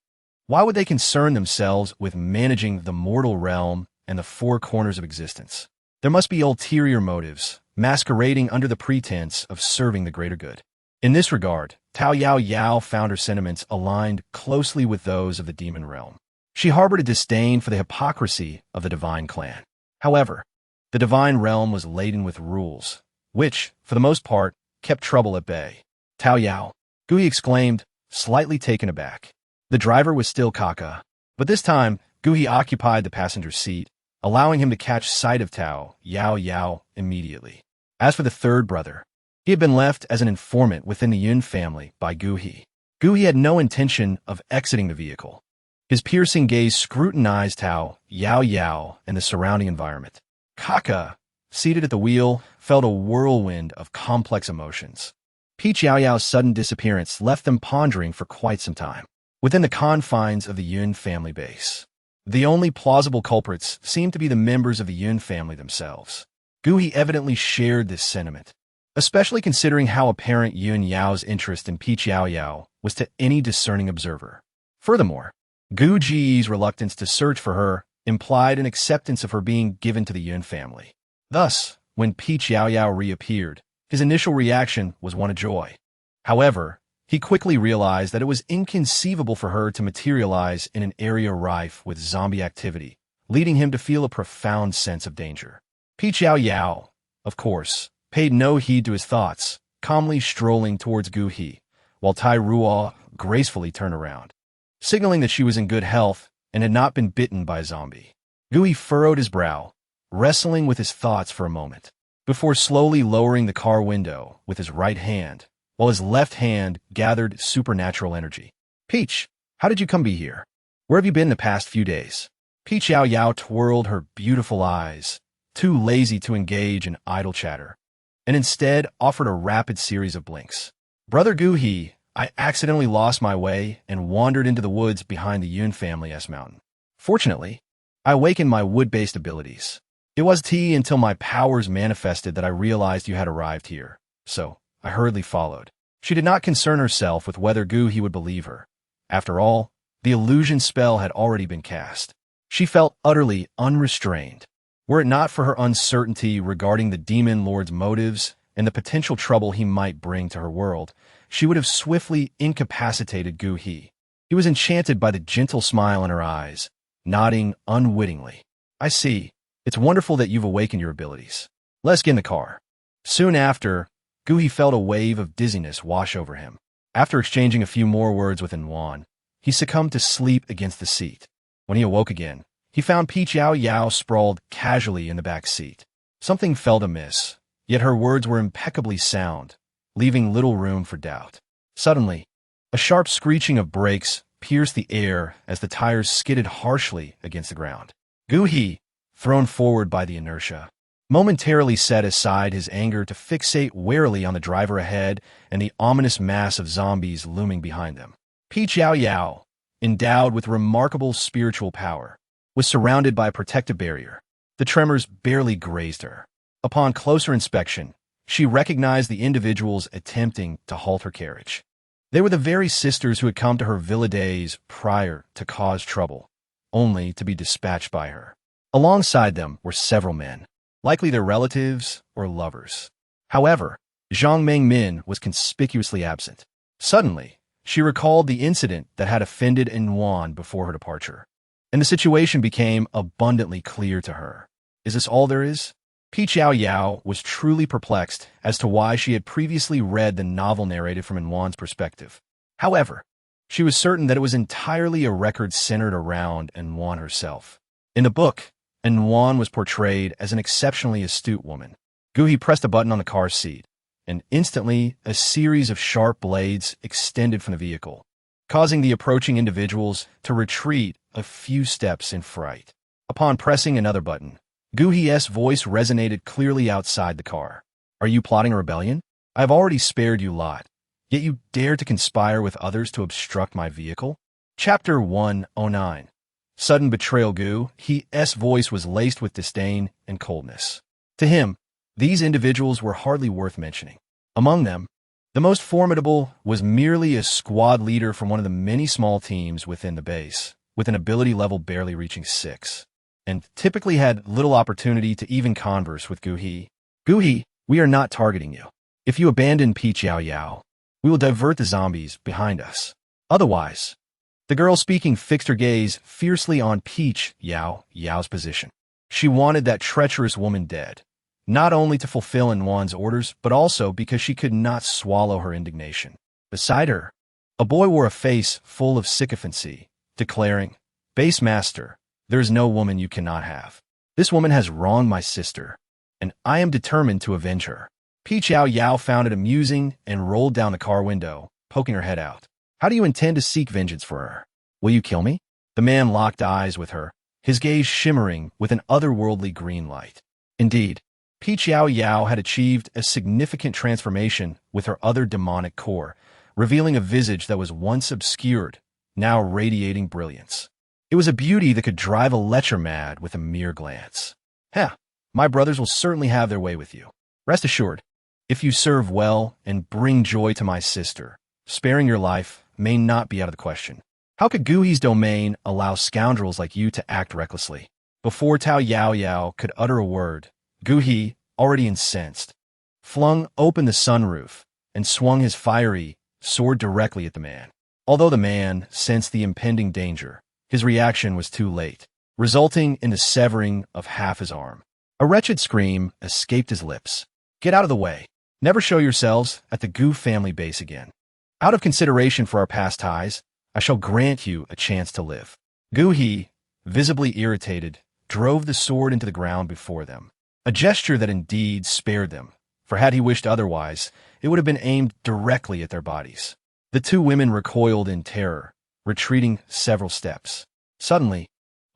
why would they concern themselves with managing the mortal realm and the four corners of existence? There must be ulterior motives, masquerading under the pretense of serving the greater good. In this regard, Yao Yao found her sentiments aligned closely with those of the demon realm. She harbored a disdain for the hypocrisy of the divine clan. However, the divine realm was laden with rules, which, for the most part, kept trouble at bay. "Yao Yao," Gu He exclaimed, slightly taken aback. The driver was still Kaka, but this time Gu He occupied the passenger seat, allowing him to catch sight of Yao Yao immediately. As for the third brother, he had been left as an informant within the Yun family by Gu He. Gu He had no intention of exiting the vehicle. His piercing gaze scrutinized Yao Yao and the surrounding environment. Kaka, seated at the wheel, felt a whirlwind of complex emotions. Yao Yao's sudden disappearance left them pondering for quite some time. Within the confines of the Yun family base, the only plausible culprits seemed to be the members of the Yun family themselves. Gu He evidently shared this sentiment, especially considering how apparent Yun Yao's interest in Yao Yao was to any discerning observer. Furthermore, Gu Ji's reluctance to search for her implied an acceptance of her being given to the Yun family. Thus, when Yao Yao reappeared, his initial reaction was one of joy. However, he quickly realized that it was inconceivable for her to materialize in an area rife with zombie activity, leading him to feel a profound sense of danger. Yao Yao, of course, paid no heed to his thoughts, calmly strolling towards Gu He, while Tai Ruo gracefully turned around, signaling that she was in good health and had not been bitten by a zombie. Gu He furrowed his brow, wrestling with his thoughts for a moment, before slowly lowering the car window with his right hand while his left hand gathered supernatural energy. Peach, how did you come be here? Where have you been the past few days? Peach Yao Yao twirled her beautiful eyes, too lazy to engage in idle chatter, and instead offered a rapid series of blinks. Brother Gu He, I accidentally lost my way and wandered into the woods behind the Yun family's mountain. Fortunately, I awakened my wood-based abilities. It was until my powers manifested that I realized you had arrived here, so I hurriedly followed. She did not concern herself with whether Gu He would believe her. After all, the illusion spell had already been cast. She felt utterly unrestrained. Were it not for her uncertainty regarding the demon lord's motives and the potential trouble he might bring to her world, she would have swiftly incapacitated Gu He. He was enchanted by the gentle smile in her eyes, nodding unwittingly. I see. It's wonderful that you've awakened your abilities. Let's get in the car. Soon after, Gu He felt a wave of dizziness wash over him. After exchanging a few more words with Yuan, he succumbed to sleep against the seat. When he awoke again, he found Peach Yao Yao sprawled casually in the back seat. Something felt amiss, yet her words were impeccably sound, leaving little room for doubt. Suddenly, a sharp screeching of brakes pierced the air as the tires skidded harshly against the ground. Gu He, thrown forward by the inertia, momentarily set aside his anger to fixate warily on the driver ahead and the ominous mass of zombies looming behind them. Peach Yao Yao, endowed with remarkable spiritual power, was surrounded by a protective barrier. The tremors barely grazed her. Upon closer inspection, she recognized the individuals attempting to halt her carriage. They were the very sisters who had come to her villa days prior to cause trouble, only to be dispatched by her. Alongside them were several men, likely their relatives or lovers. However, Zhang Mengmin was conspicuously absent. Suddenly, she recalled the incident that had offended Yuan before her departure, and the situation became abundantly clear to her. Is this all there is? Peach Yao Yao was truly perplexed as to why she had previously read the novel narrated from Yuan's perspective. However, she was certain that it was entirely a record centered around Yuan herself. In the book, Yuan was portrayed as an exceptionally astute woman. Gu He pressed a button on the car seat, and instantly a series of sharp blades extended from the vehicle, causing the approaching individuals to retreat a few steps in fright. Upon pressing another button, Gu He's voice resonated clearly outside the car. Are you plotting a rebellion? I have already spared you lot, yet you dare to conspire with others to obstruct my vehicle? Chapter 109. Sudden betrayal. Gu He's voice was laced with disdain and coldness. To him, these individuals were hardly worth mentioning. Among them, the most formidable was merely a squad leader from one of the many small teams within the base, with an ability level barely reaching 6, and typically had little opportunity to even converse with Gu He. Gu He, we are not targeting you. If you abandon Peach Yao Yao, we will divert the zombies behind us. Otherwise, the girl speaking fixed her gaze fiercely on Peach Yao Yao's position. She wanted that treacherous woman dead, not only to fulfill Yuan's orders, but also because she could not swallow her indignation. Beside her, a boy wore a face full of sycophancy, declaring, "Base master, there is no woman you cannot have. This woman has wronged my sister, and I am determined to avenge her." Peach Yao Yao found it amusing and rolled down the car window, poking her head out. How do you intend to seek vengeance for her? Will you kill me? The man locked eyes with her, his gaze shimmering with an otherworldly green light. Indeed, Peach Yao Yao had achieved a significant transformation with her other demonic core, revealing a visage that was once obscured, now radiating brilliance. It was a beauty that could drive a lecher mad with a mere glance. My brothers will certainly have their way with you. Rest assured, if you serve well and bring joy to my sister, sparing your life may not be out of the question. How could Gu He's domain allow scoundrels like you to act recklessly? Before Tao Yao Yao could utter a word, Gu He, already incensed, flung open the sunroof and swung his fiery sword directly at the man. Although the man sensed the impending danger, his reaction was too late, resulting in the severing of half his arm. A wretched scream escaped his lips. Get out of the way. Never show yourselves at the Gu family base again. Out of consideration for our past ties, I shall grant you a chance to live. Gu He, visibly irritated, drove the sword into the ground before them, a gesture that indeed spared them, for had he wished otherwise, it would have been aimed directly at their bodies. The two women recoiled in terror, retreating several steps. Suddenly,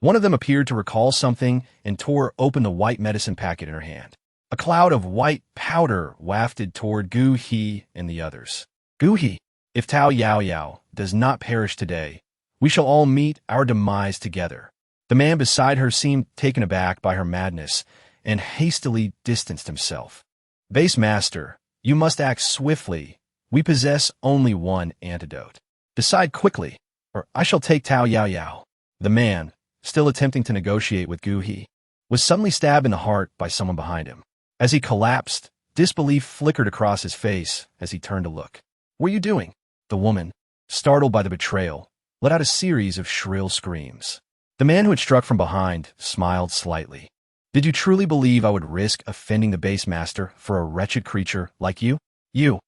one of them appeared to recall something and tore open the white medicine packet in her hand. A cloud of white powder wafted toward Gu He and the others. Gu He, if Yao Yao does not perish today, we shall all meet our demise together. The man beside her seemed taken aback by her madness and hastily distanced himself. Base master, you must act swiftly. We possess only one antidote. Decide quickly, or I shall take Yao Yao. The man, still attempting to negotiate with Gu He, was suddenly stabbed in the heart by someone behind him. As he collapsed, disbelief flickered across his face as he turned to look. What are you doing? The woman, startled by the betrayal, let out a series of shrill screams. The man who had struck from behind smiled slightly. Did you truly believe I would risk offending the base master for a wretched creature like you? You.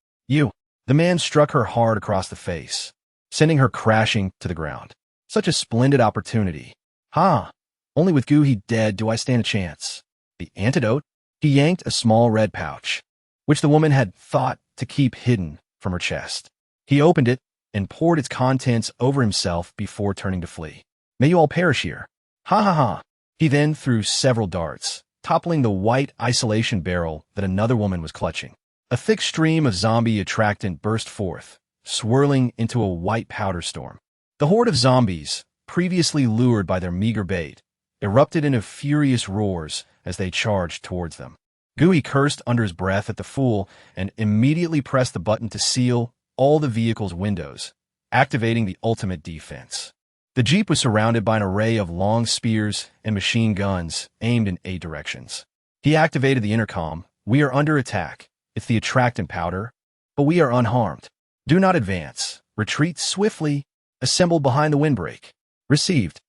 The man struck her hard across the face, sending her crashing to the ground. Such a splendid opportunity. Only with Gu He dead do I stand a chance. The antidote? He yanked a small red pouch, which the woman had thought to keep hidden, from her chest. He opened it and poured its contents over himself before turning to flee. May you all perish here. Ha. He then threw several darts, toppling the white isolation barrel that another woman was clutching. A thick stream of zombie attractant burst forth, swirling into a white powder storm. The horde of zombies, previously lured by their meager bait, erupted into furious roars as they charged towards them. Gu He cursed under his breath at the fool and immediately pressed the button to seal all the vehicle's windows, activating the ultimate defense. The jeep was surrounded by an array of long spears and machine guns aimed in 8 directions. He activated the intercom. We are under attack. It's the attractant powder, but we are unharmed. Do not advance. Retreat swiftly. Assemble behind the windbreak. Received.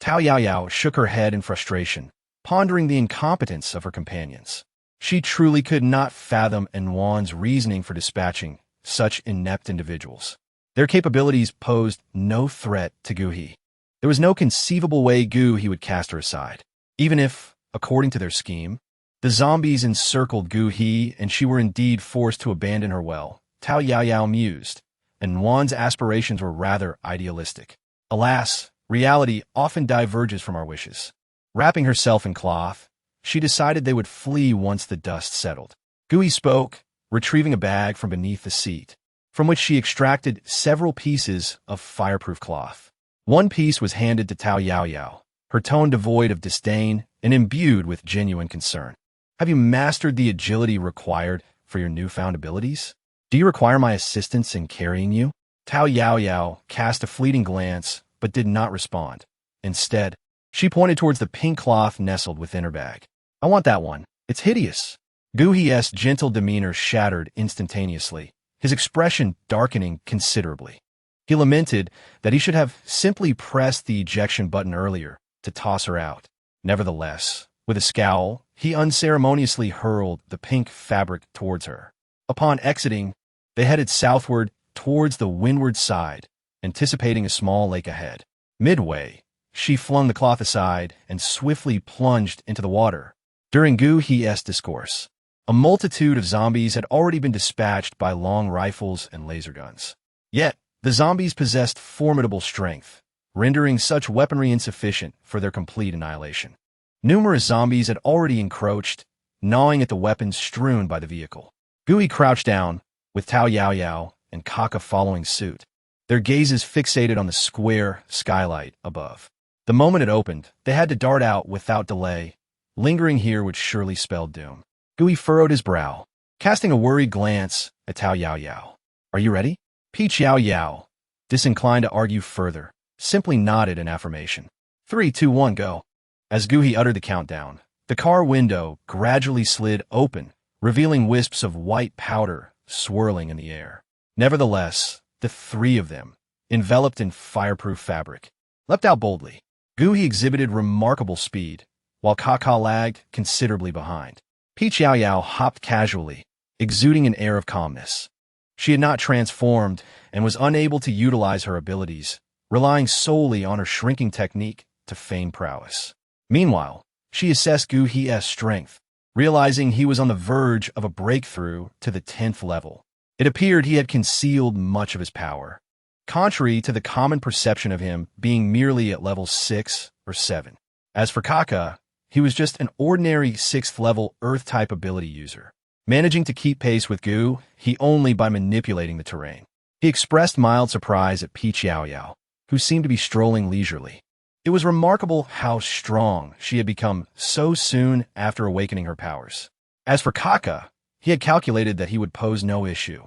Yao Yao shook her head in frustration, pondering the incompetence of her companions. She truly could not fathom Yuan's reasoning for dispatching such inept individuals. Their capabilities posed no threat to Gu He. There was no conceivable way Gu He would cast her aside. Even if, according to their scheme, the zombies encircled Gu He and she were indeed forced to abandon her well, Yao Yao mused, and Yuan's aspirations were rather idealistic. Alas, reality often diverges from our wishes. Wrapping herself in cloth, she decided they would flee once the dust settled. Gu He spoke, retrieving a bag from beneath the seat, from which she extracted several pieces of fireproof cloth. One piece was handed to Yao Yao, her tone devoid of disdain and imbued with genuine concern. Have you mastered the agility required for your newfound abilities? Do you require my assistance in carrying you? Yao Yao cast a fleeting glance, but did not respond. Instead, she pointed towards the pink cloth nestled within her bag. I want that one. It's hideous. Gu He's gentle demeanor shattered instantaneously, his expression darkening considerably. He lamented that he should have simply pressed the ejection button earlier to toss her out. Nevertheless, with a scowl, he unceremoniously hurled the pink fabric towards her. Upon exiting, they headed southward towards the windward side, anticipating a small lake ahead. Midway, she flung the cloth aside and swiftly plunged into the water. During Gu He's discourse, a multitude of zombies had already been dispatched by long rifles and laser guns. Yet, the zombies possessed formidable strength, rendering such weaponry insufficient for their complete annihilation. Numerous zombies had already encroached, gnawing at the weapons strewn by the vehicle. Gu He crouched down, with Yao Yao and Kaka following suit, their gazes fixated on the square skylight above. The moment it opened, they had to dart out without delay. Lingering here would surely spell doom. Gu He furrowed his brow, casting a worried glance at Yao Yao. Are you ready? Yao Yao, disinclined to argue further, simply nodded in affirmation. 3, 2, 1, go. As Gu He uttered the countdown, the car window gradually slid open, revealing wisps of white powder swirling in the air. Nevertheless, the 3 of them, enveloped in fireproof fabric, leapt out boldly. Gu He exhibited remarkable speed, while Kaka lagged considerably behind. Yao Yao hopped casually, exuding an air of calmness. She had not transformed and was unable to utilize her abilities, relying solely on her shrinking technique to feign prowess. Meanwhile, she assessed Gu He's strength, realizing he was on the verge of a breakthrough to the 10th level. It appeared he had concealed much of his power, contrary to the common perception of him being merely at level 6 or 7. As for Kaka, he was just an ordinary 6th level Earth-type ability user, managing to keep pace with Gu He only by manipulating the terrain. He expressed mild surprise at Yao Yao, who seemed to be strolling leisurely. It was remarkable how strong she had become so soon after awakening her powers. As for Kaka, he had calculated that he would pose no issue.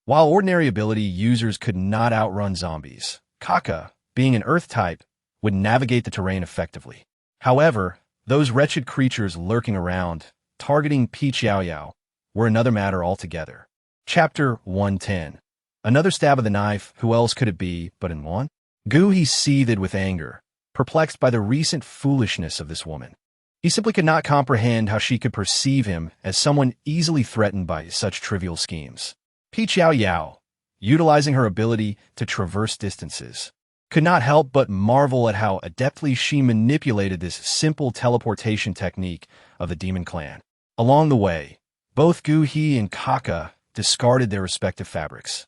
While ordinary ability users could not outrun zombies, Kaka, being an Earth type, would navigate the terrain effectively. However, those wretched creatures lurking around, targeting Yao Yao, were another matter altogether. Chapter 110. Another stab of the knife, who else could it be but in one? He seethed with anger, perplexed by the recent foolishness of this woman. He simply could not comprehend how she could perceive him as someone easily threatened by such trivial schemes. Yao Yao, utilizing her ability to traverse distances, could not help but marvel at how adeptly she manipulated this simple teleportation technique of the demon clan. Along the way, both He and Kaka discarded their respective fabrics,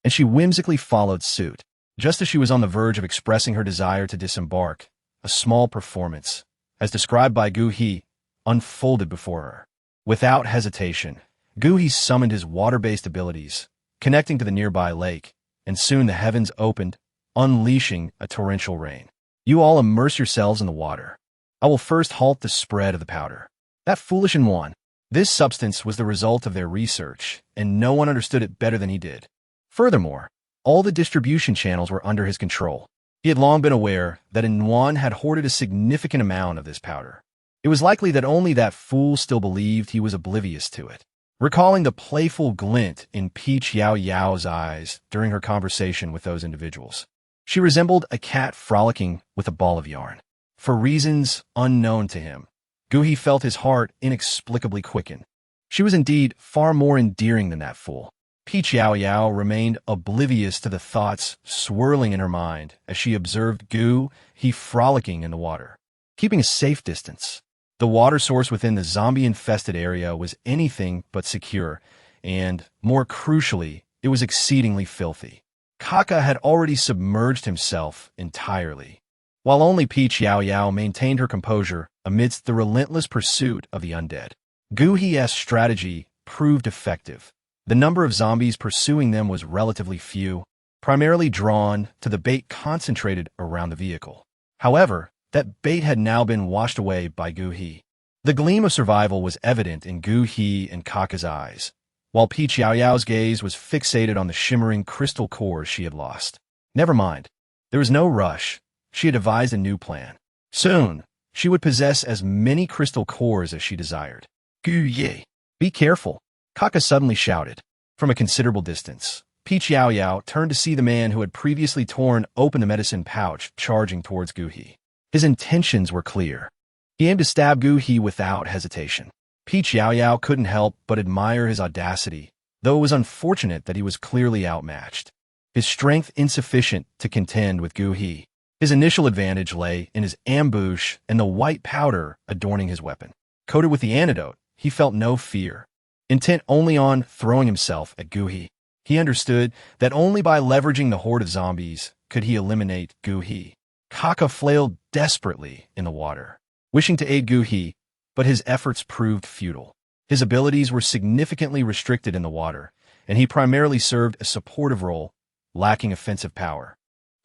and she whimsically followed suit. Just as she was on the verge of expressing her desire to disembark, a small performance, as described by He, unfolded before her. Without hesitation, He summoned his water-based abilities, connecting to the nearby lake, and soon the heavens opened, unleashing a torrential rain. You all immerse yourselves in the water. I will first halt the spread of the powder. That foolish one. This substance was the result of their research, and no one understood it better than he did. Furthermore, all the distribution channels were under his control. He had long been aware that Nguyen had hoarded a significant amount of this powder. It was likely that only that fool still believed he was oblivious to it. Recalling the playful glint in Yao Yao's eyes during her conversation with those individuals, she resembled a cat frolicking with a ball of yarn. For reasons unknown to him, He felt his heart inexplicably quicken. She was indeed far more endearing than that fool. Yao Yao remained oblivious to the thoughts swirling in her mind as she observed He frolicking in the water, keeping a safe distance. The water source within the zombie-infested area was anything but secure, and, more crucially, it was exceedingly filthy. Kaka had already submerged himself entirely, while only Yao Yao maintained her composure amidst the relentless pursuit of the undead. He's strategy proved effective. The number of zombies pursuing them was relatively few, primarily drawn to the bait concentrated around the vehicle. However, that bait had now been washed away by He. The gleam of survival was evident in He and Kaka's eyes, while Yao Yao's gaze was fixated on the shimmering crystal cores she had lost. Never mind. There was no rush. She had devised a new plan. Soon, she would possess as many crystal cores as she desired. Ye. Be careful, Kaka suddenly shouted. From a considerable distance, Yao Yao turned to see the man who had previously torn open the medicine pouch charging towards He. His intentions were clear. He aimed to stab He without hesitation. Yao Yao couldn't help but admire his audacity, though it was unfortunate that he was clearly outmatched. His strength insufficient to contend with He. His initial advantage lay in his ambush and the white powder adorning his weapon. Coated with the antidote, he felt no fear, intent only on throwing himself at He. He understood that only by leveraging the horde of zombies could he eliminate He. Kaka flailed desperately in the water, wishing to aid He, but his efforts proved futile. His abilities were significantly restricted in the water, and he primarily served a supportive role, lacking offensive power.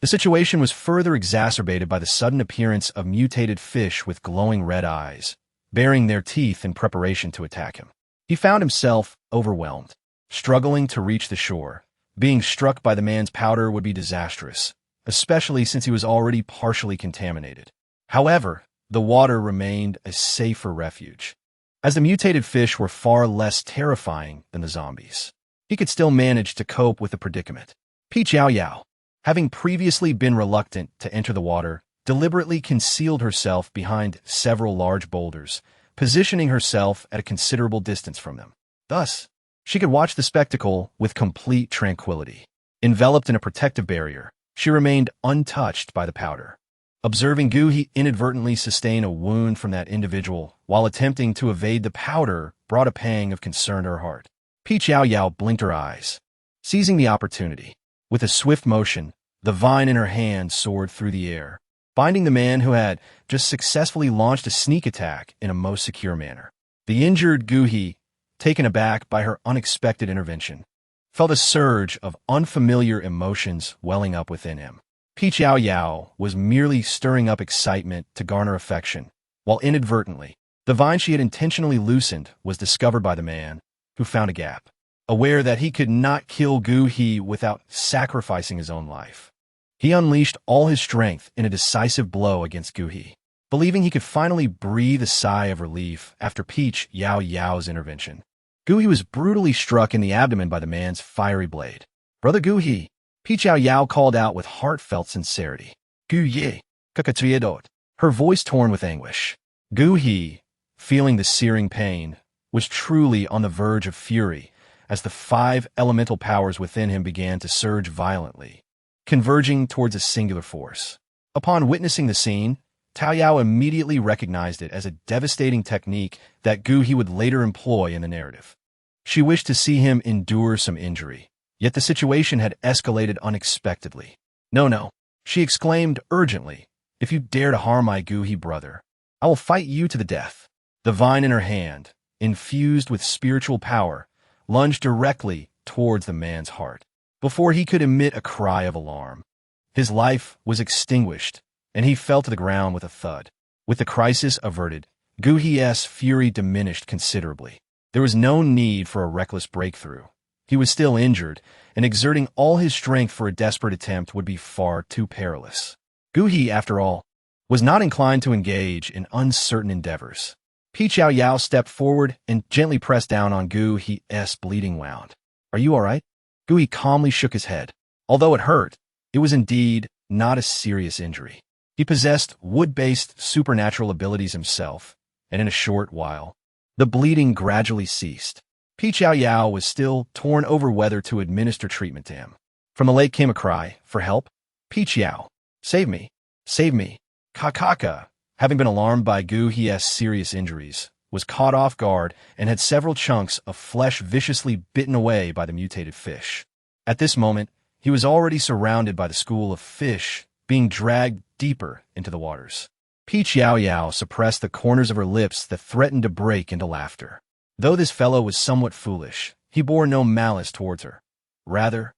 The situation was further exacerbated by the sudden appearance of mutated fish with glowing red eyes, baring their teeth in preparation to attack him. He found himself overwhelmed, struggling to reach the shore. Being struck by the man's powder would be disastrous, especially since he was already partially contaminated. However, the water remained a safer refuge, as the mutated fish were far less terrifying than the zombies. He could still manage to cope with the predicament. Yao Yao, having previously been reluctant to enter the water, deliberately concealed herself behind several large boulders, positioning herself at a considerable distance from them. Thus, she could watch the spectacle with complete tranquility. Enveloped in a protective barrier, she remained untouched by the powder. Observing Gu He inadvertently sustain a wound from that individual while attempting to evade the powder brought a pang of concern to her heart. Yao Yao blinked her eyes, seizing the opportunity. With a swift motion, the vine in her hand soared through the air, finding the man who had just successfully launched a sneak attack in a most secure manner. The injured Gu He, taken aback by her unexpected intervention, felt a surge of unfamiliar emotions welling up within him. Yao Yao was merely stirring up excitement to garner affection, while inadvertently, the vine she had intentionally loosened was discovered by the man, who found a gap. Aware that he could not kill Gu He without sacrificing his own life, he unleashed all his strength in a decisive blow against Gu He, believing he could finally breathe a sigh of relief after Yao Yao's intervention. Gu He was brutally struck in the abdomen by the man's fiery blade. "Brother Gu He," Yao Yao called out with heartfelt sincerity. "Gu Ye, kakatriadot," her voice torn with anguish. Gu He, feeling the searing pain, was truly on the verge of fury as the 5 elemental powers within him began to surge violently, converging towards a singular force. Upon witnessing the scene, Yao Yao immediately recognized it as a devastating technique that Gu He would later employ in the narrative. She wished to see him endure some injury, yet the situation had escalated unexpectedly. No, she exclaimed urgently. "If you dare to harm my Gu He brother, I will fight you to the death." The vine in her hand, infused with spiritual power, lunged directly towards the man's heart. Before he could emit a cry of alarm, his life was extinguished, and he fell to the ground with a thud. With the crisis averted, Gu He's fury diminished considerably. There was no need for a reckless breakthrough. He was still injured, and exerting all his strength for a desperate attempt would be far too perilous. Gu He, after all, was not inclined to engage in uncertain endeavors. Yao Yao stepped forward and gently pressed down on Gu He's bleeding wound. "Are you all right?" Gu He calmly shook his head. Although it hurt, it was indeed not a serious injury. He possessed wood-based supernatural abilities himself, and in a short while, the bleeding gradually ceased. Yao Yao was still torn over whether to administer treatment to him. From the lake came a cry for help. "Yao, save me! Save me!" Kakaka, having been alarmed by Gu He's serious injuries, was caught off guard and had several chunks of flesh viciously bitten away by the mutated fish. At this moment, he was already surrounded by the school of fish being dragged deeper into the waters. Yao Yao suppressed the corners of her lips that threatened to break into laughter. Though this fellow was somewhat foolish, he bore no malice towards her. Rather,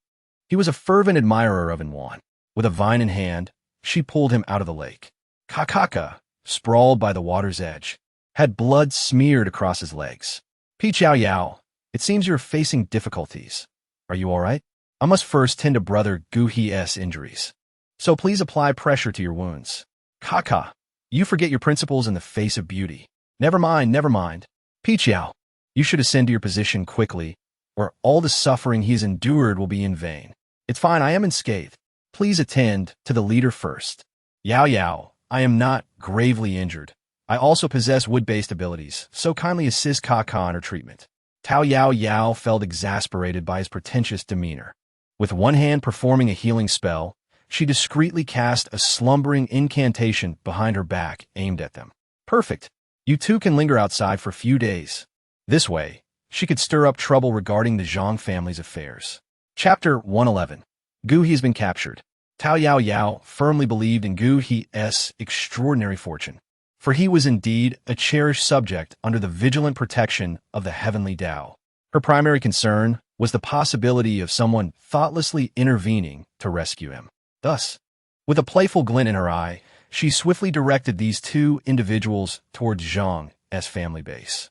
he was a fervent admirer of Inwan. With a vine in hand, she pulled him out of the lake. Kakaka, sprawled by the water's edge, had blood smeared across his legs. Yao Yao, it seems you're facing difficulties. Are you all right? I must first tend to brother Gu He's injuries, so please apply pressure to your wounds. Kaka, you forget your principles in the face of beauty. Never mind. Yao, you should ascend to your position quickly, or all the suffering he's endured will be in vain. It's fine, I am unscathed. Please attend to the leader first. Yao Yao, I am not gravely injured. I also possess wood-based abilities, so kindly assist Kaka in her treatment. Yao Yao felt exasperated by his pretentious demeanor. With one hand performing a healing spell, she discreetly cast a slumbering incantation behind her back aimed at them. Perfect. You two can linger outside for a few days. This way, she could stir up trouble regarding the Zhang family's affairs. Chapter 111. Gu He's been captured. Yao Yao firmly believed in Gu He's extraordinary fortune, for he was indeed a cherished subject under the vigilant protection of the heavenly Tao. Her primary concern was the possibility of someone thoughtlessly intervening to rescue him. Thus, with a playful glint in her eye, she swiftly directed these 2 individuals towards Zhang's family base.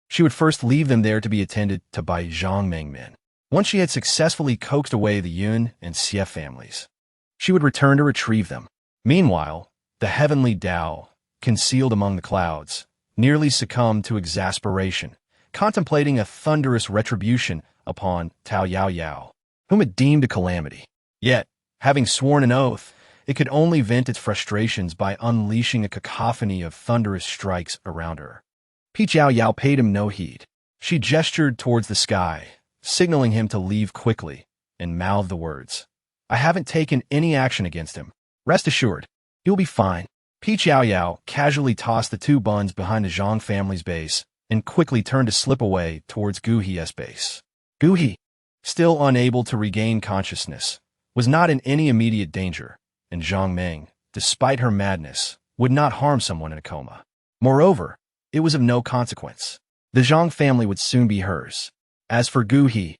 She would first leave them there to be attended to by Zhang Mengmen. Once she had successfully coaxed away the Yun and Xie families, she would return to retrieve them. Meanwhile, the heavenly Tao, concealed among the clouds, nearly succumbed to exasperation, contemplating a thunderous retribution upon Yao Yao, whom it deemed a calamity. Yet, having sworn an oath, it could only vent its frustrations by unleashing a cacophony of thunderous strikes around her. Yao Yao paid him no heed. She gestured towards the sky, signaling him to leave quickly, and mouthed the words, "I haven't taken any action against him. Rest assured, He'll be fine. Peach Yao Yao casually tossed the two buns behind the Zhang family's base and quickly turned to slip away towards Gu He's base. Gu He, still unable to regain consciousness, was not in any immediate danger, and Zhang Meng, despite her madness, would not harm someone in a coma. Moreover, it was of no consequence. The Zhang family would soon be hers. As for Gu He,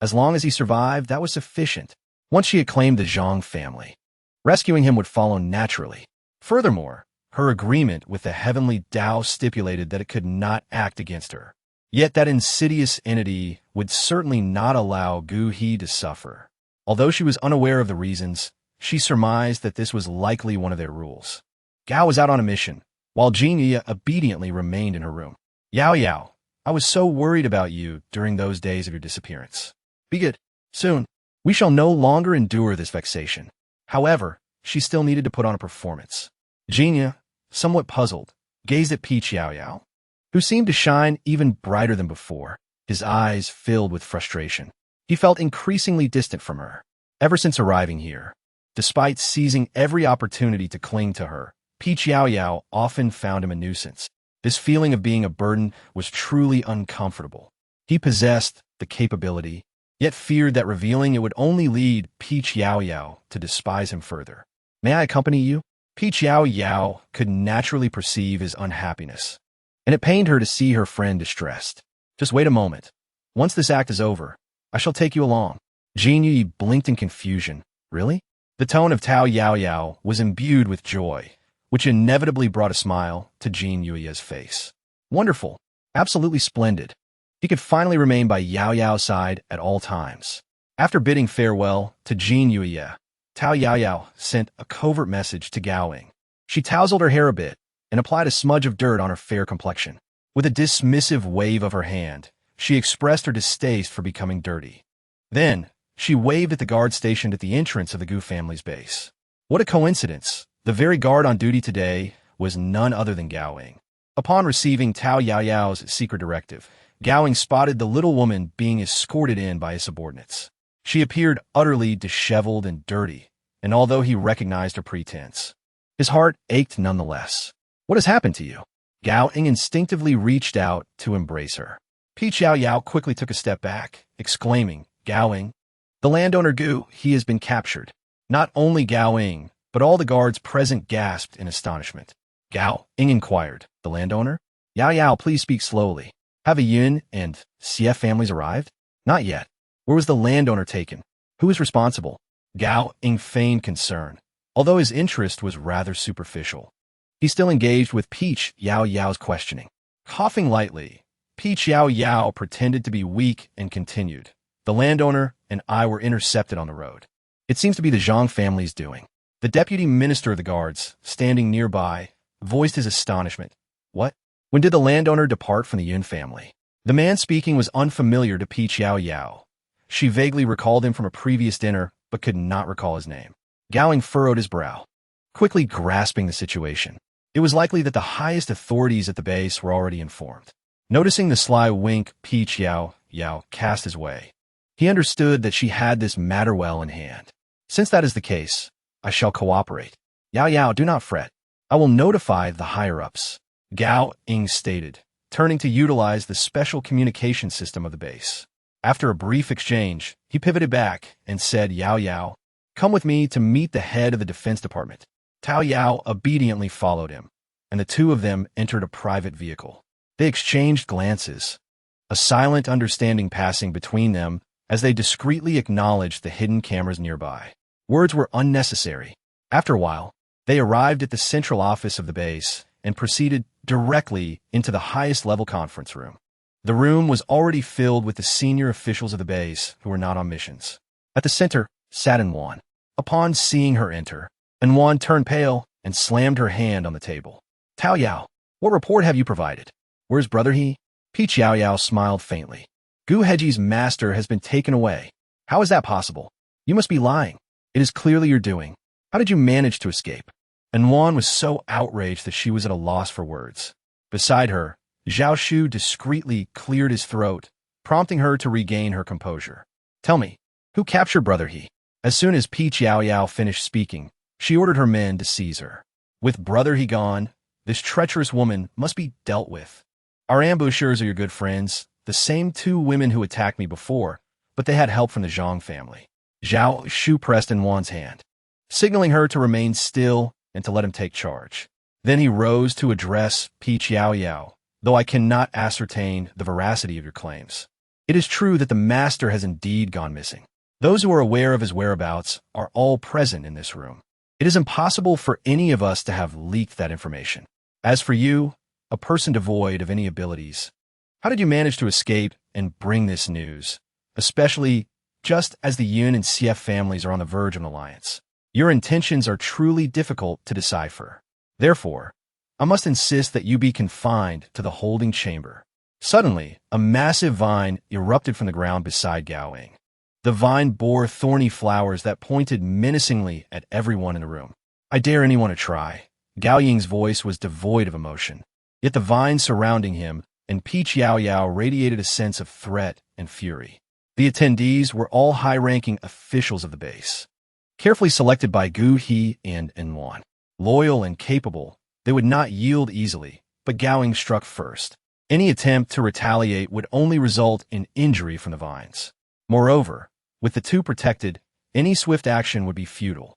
as long as he survived, that was sufficient. Once she had claimed the Zhang family, rescuing him would follow naturally. Furthermore, her agreement with the heavenly Tao stipulated that it could not act against her. Yet that insidious entity would certainly not allow Gu He to suffer. Although she was unaware of the reasons, she surmised that this was likely one of their rules. Gao was out on a mission, while Jin Yi obediently remained in her room. Yao Yao, I was so worried about you during those days of your disappearance. Be good. Soon, we shall no longer endure this vexation. However, she still needed to put on a performance. Jin Yi, somewhat puzzled, gazed at Peach Yao Yao, who seemed to shine even brighter than before, his eyes filled with frustration. He felt increasingly distant from her. Ever since arriving here, despite seizing every opportunity to cling to her, Peach Yao Yao often found him a nuisance. This feeling of being a burden was truly uncomfortable. He possessed the capability, yet feared that revealing it would only lead Peach Yao Yao to despise him further. May I accompany you? Peach Yao Yao could naturally perceive his unhappiness, and it pained her to see her friend distressed. Just wait a moment. Once this act is over, I shall take you along. Jin Yi blinked in confusion. Really? The tone of Tao Yao Yao was imbued with joy, which inevitably brought a smile to Jin Yui's face. Wonderful. Absolutely splendid. He could finally remain by Yao Yao's side at all times. After bidding farewell to Jin Yui, Tao Yao Yao sent a covert message to Gao Ying. She tousled her hair a bit and applied a smudge of dirt on her fair complexion. With a dismissive wave of her hand, she expressed her distaste for becoming dirty. Then, she waved at the guard stationed at the entrance of the Gu family's base. What a coincidence! The very guard on duty today was none other than Gao Ying. Upon receiving Tao Yao Yao's secret directive, Gao Ying spotted the little woman being escorted in by his subordinates. She appeared utterly disheveled and dirty, and although he recognized her pretense, his heart ached nonetheless. What has happened to you? Gao Ying instinctively reached out to embrace her. Peach Yao Yao quickly took a step back, exclaiming, Gao Ying, the landowner Gu, he has been captured. Not only Gao Ying, but all the guards present gasped in astonishment. Gao Ying inquired, the landowner? Yao Yao, please speak slowly. Have a Yun and Xie families arrived? Not yet. Where was the landowner taken? Who is responsible? Gao Ying feigned concern, although his interest was rather superficial. He still engaged with Peach Yao Yao's questioning. Coughing lightly, Peach Yao Yao pretended to be weak and continued. The landowner and I were intercepted on the road. It seems to be the Zhang family's doing. The deputy minister of the guards, standing nearby, voiced his astonishment. What? When did the landowner depart from the Yun family? The man speaking was unfamiliar to Peach Yao Yao. She vaguely recalled him from a previous dinner, but could not recall his name. Gao Ying furrowed his brow, quickly grasping the situation. It was likely that the highest authorities at the base were already informed. Noticing the sly wink Peach Yao Yao cast his way, he understood that she had this matter well in hand. Since that is the case, I shall cooperate. Yao Yao, do not fret. I will notify the higher-ups, Gao Ying stated, turning to utilize the special communication system of the base. After a brief exchange, he pivoted back and said, Yao Yao, come with me to meet the head of the Defense Department. Tao Yao obediently followed him, and the two of them entered a private vehicle. They exchanged glances, a silent understanding passing between them as they discreetly acknowledged the hidden cameras nearby. Words were unnecessary. After a while, they arrived at the central office of the base and proceeded directly into the highest-level conference room. The room was already filled with the senior officials of the base who were not on missions. At the center sat Anwan. Upon seeing her enter, Anwan turned pale and slammed her hand on the table. Tao Yao, what report have you provided? Where's brother he? Peach Yao Yao smiled faintly. Gu Heji's master has been taken away. How is that possible? You must be lying. It is clearly your doing. How did you manage to escape? Anwan was so outraged that she was at a loss for words. Beside her, Zhao Shu discreetly cleared his throat, prompting her to regain her composure. Tell me, who captured brother he? As soon as Peach Yao Yao finished speaking, she ordered her men to seize her. With brother he gone, this treacherous woman must be dealt with. Our ambushers are your good friends, the same two women who attacked me before, but they had help from the Zhang family. Zhao Shu pressed Wan's hand, signaling her to remain still and to let him take charge. Then he rose to address Yao Yao, though I cannot ascertain the veracity of your claims. It is true that the master has indeed gone missing. Those who are aware of his whereabouts are all present in this room. It is impossible for any of us to have leaked that information. As for you, a person devoid of any abilities, how did you manage to escape and bring this news, especially just as the Yun and Xie families are on the verge of an alliance? Your intentions are truly difficult to decipher. Therefore, I must insist that you be confined to the holding chamber. Suddenly, a massive vine erupted from the ground beside Gao Ying. The vine bore thorny flowers that pointed menacingly at everyone in the room. I dare anyone to try. Gao Ying's voice was devoid of emotion. Yet the vine surrounding him and Yao Yao radiated a sense of threat and fury. The attendees were all high-ranking officials of the base, carefully selected by Gu He and Wan. Loyal and capable, they would not yield easily, but Gao Ying struck first. Any attempt to retaliate would only result in injury from the vines. Moreover, with the two protected, any swift action would be futile.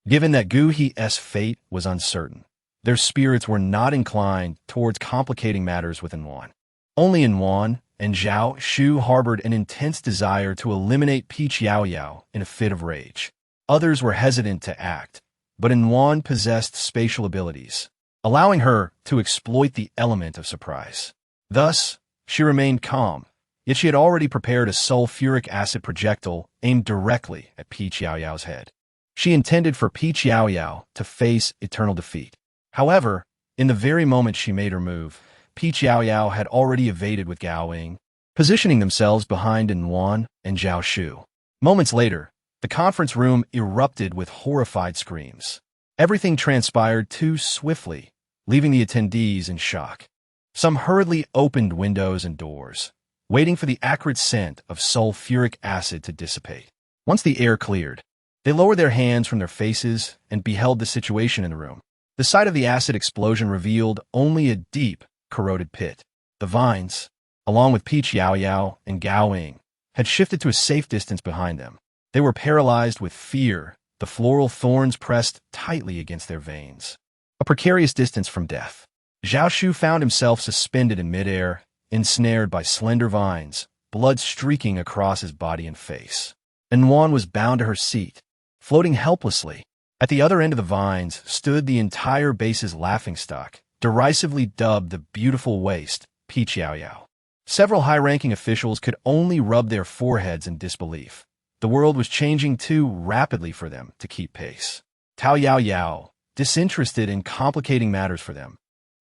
Given that Gu He's fate was uncertain, their spirits were not inclined towards complicating matters with Wan. Only Wan and Zhao Shu harbored an intense desire to eliminate Yao Yao in a fit of rage. Others were hesitant to act, but Wan possessed spatial abilities, allowing her to exploit the element of surprise. Thus, she remained calm, yet she had already prepared a sulfuric acid projectile aimed directly at Yao Yao's head. She intended for Yao Yao to face eternal defeat. However, in the very moment she made her move, Yao Yao had already evaded with Gao Ying, positioning themselves behind Wan and Zhao Shu. Moments later, the conference room erupted with horrified screams. Everything transpired too swiftly, leaving the attendees in shock. Some hurriedly opened windows and doors, waiting for the acrid scent of sulfuric acid to dissipate. Once the air cleared, they lowered their hands from their faces and beheld the situation in the room. The sight of the acid explosion revealed only a deep, corroded pit. The vines, along with Yao Yao and Gao Ying, had shifted to a safe distance behind them. They were paralyzed with fear, the floral thorns pressed tightly against their veins. A precarious distance from death, Zhao Shu found himself suspended in midair, ensnared by slender vines, blood streaking across his body and face. Wan was bound to her seat, floating helplessly. At the other end of the vines stood the entire base's laughingstock, derisively dubbed the beautiful waste, Yao Yao. Several high-ranking officials could only rub their foreheads in disbelief. The world was changing too rapidly for them to keep pace. Yao Yao, disinterested in complicating matters for them,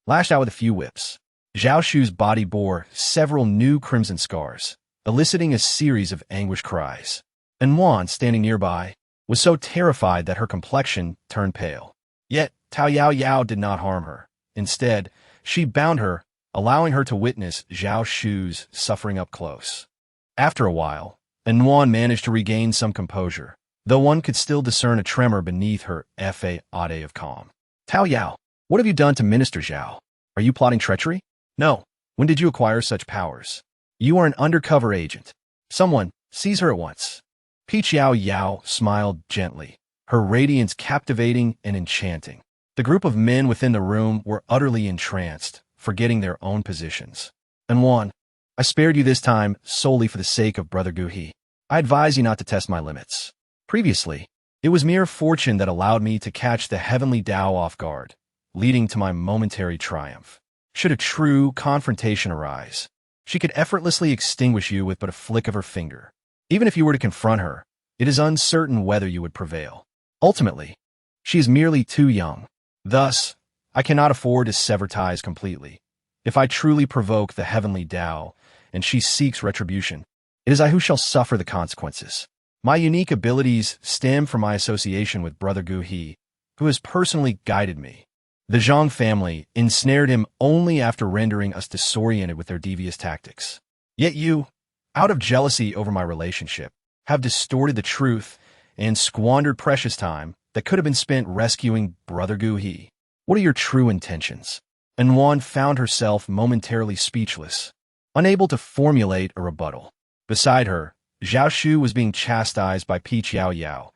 lashed out with a few whips. Zhao Shu's body bore several new crimson scars, eliciting a series of anguished cries. Wan, standing nearby, was so terrified that her complexion turned pale. Yet, Yao Yao did not harm her. Instead, she bound her, allowing her to witness Zhao Shu's suffering up close. After a while, Wan managed to regain some composure, though one could still discern a tremor beneath her facade of calm. Yao, what have you done to Minister Zhao? Are you plotting treachery? No. When did you acquire such powers? You are an undercover agent. Someone, seize her at once. Yao Yao smiled gently, her radiance captivating and enchanting. The group of men within the room were utterly entranced, forgetting their own positions. Wan, I spared you this time solely for the sake of Brother Gu He. I advise you not to test my limits. Previously, it was mere fortune that allowed me to catch the heavenly Tao off guard, leading to my momentary triumph. Should a true confrontation arise, she could effortlessly extinguish you with but a flick of her finger. Even if you were to confront her, it is uncertain whether you would prevail. Ultimately, she is merely too young. Thus, I cannot afford to sever ties completely. If I truly provoke the heavenly Tao, and she seeks retribution, it is I who shall suffer the consequences. My unique abilities stem from my association with Brother Gu He, who has personally guided me. The Zhang family ensnared him only after rendering us disoriented with their devious tactics. Yet you, out of jealousy over my relationship, have distorted the truth and squandered precious time that could have been spent rescuing Brother Gu He. What are your true intentions? And Wan found herself momentarily speechless, unable to formulate a rebuttal. Beside her, Zhao Shu was being chastised by Peach Yao Yao,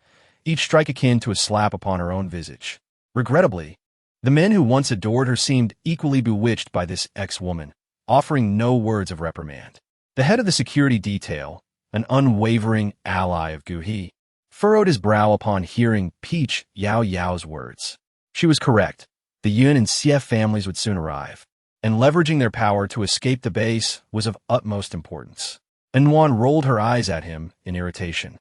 each strike akin to a slap upon her own visage. Regrettably, the men who once adored her seemed equally bewitched by this ex-woman, offering no words of reprimand. The head of the security detail, an unwavering ally of Gu He, furrowed his brow upon hearing Peach Yao Yao's words. She was correct. The Yun and Xie families would soon arrive, and leveraging their power to escape the base was of utmost importance. Anwan rolled her eyes at him in irritation,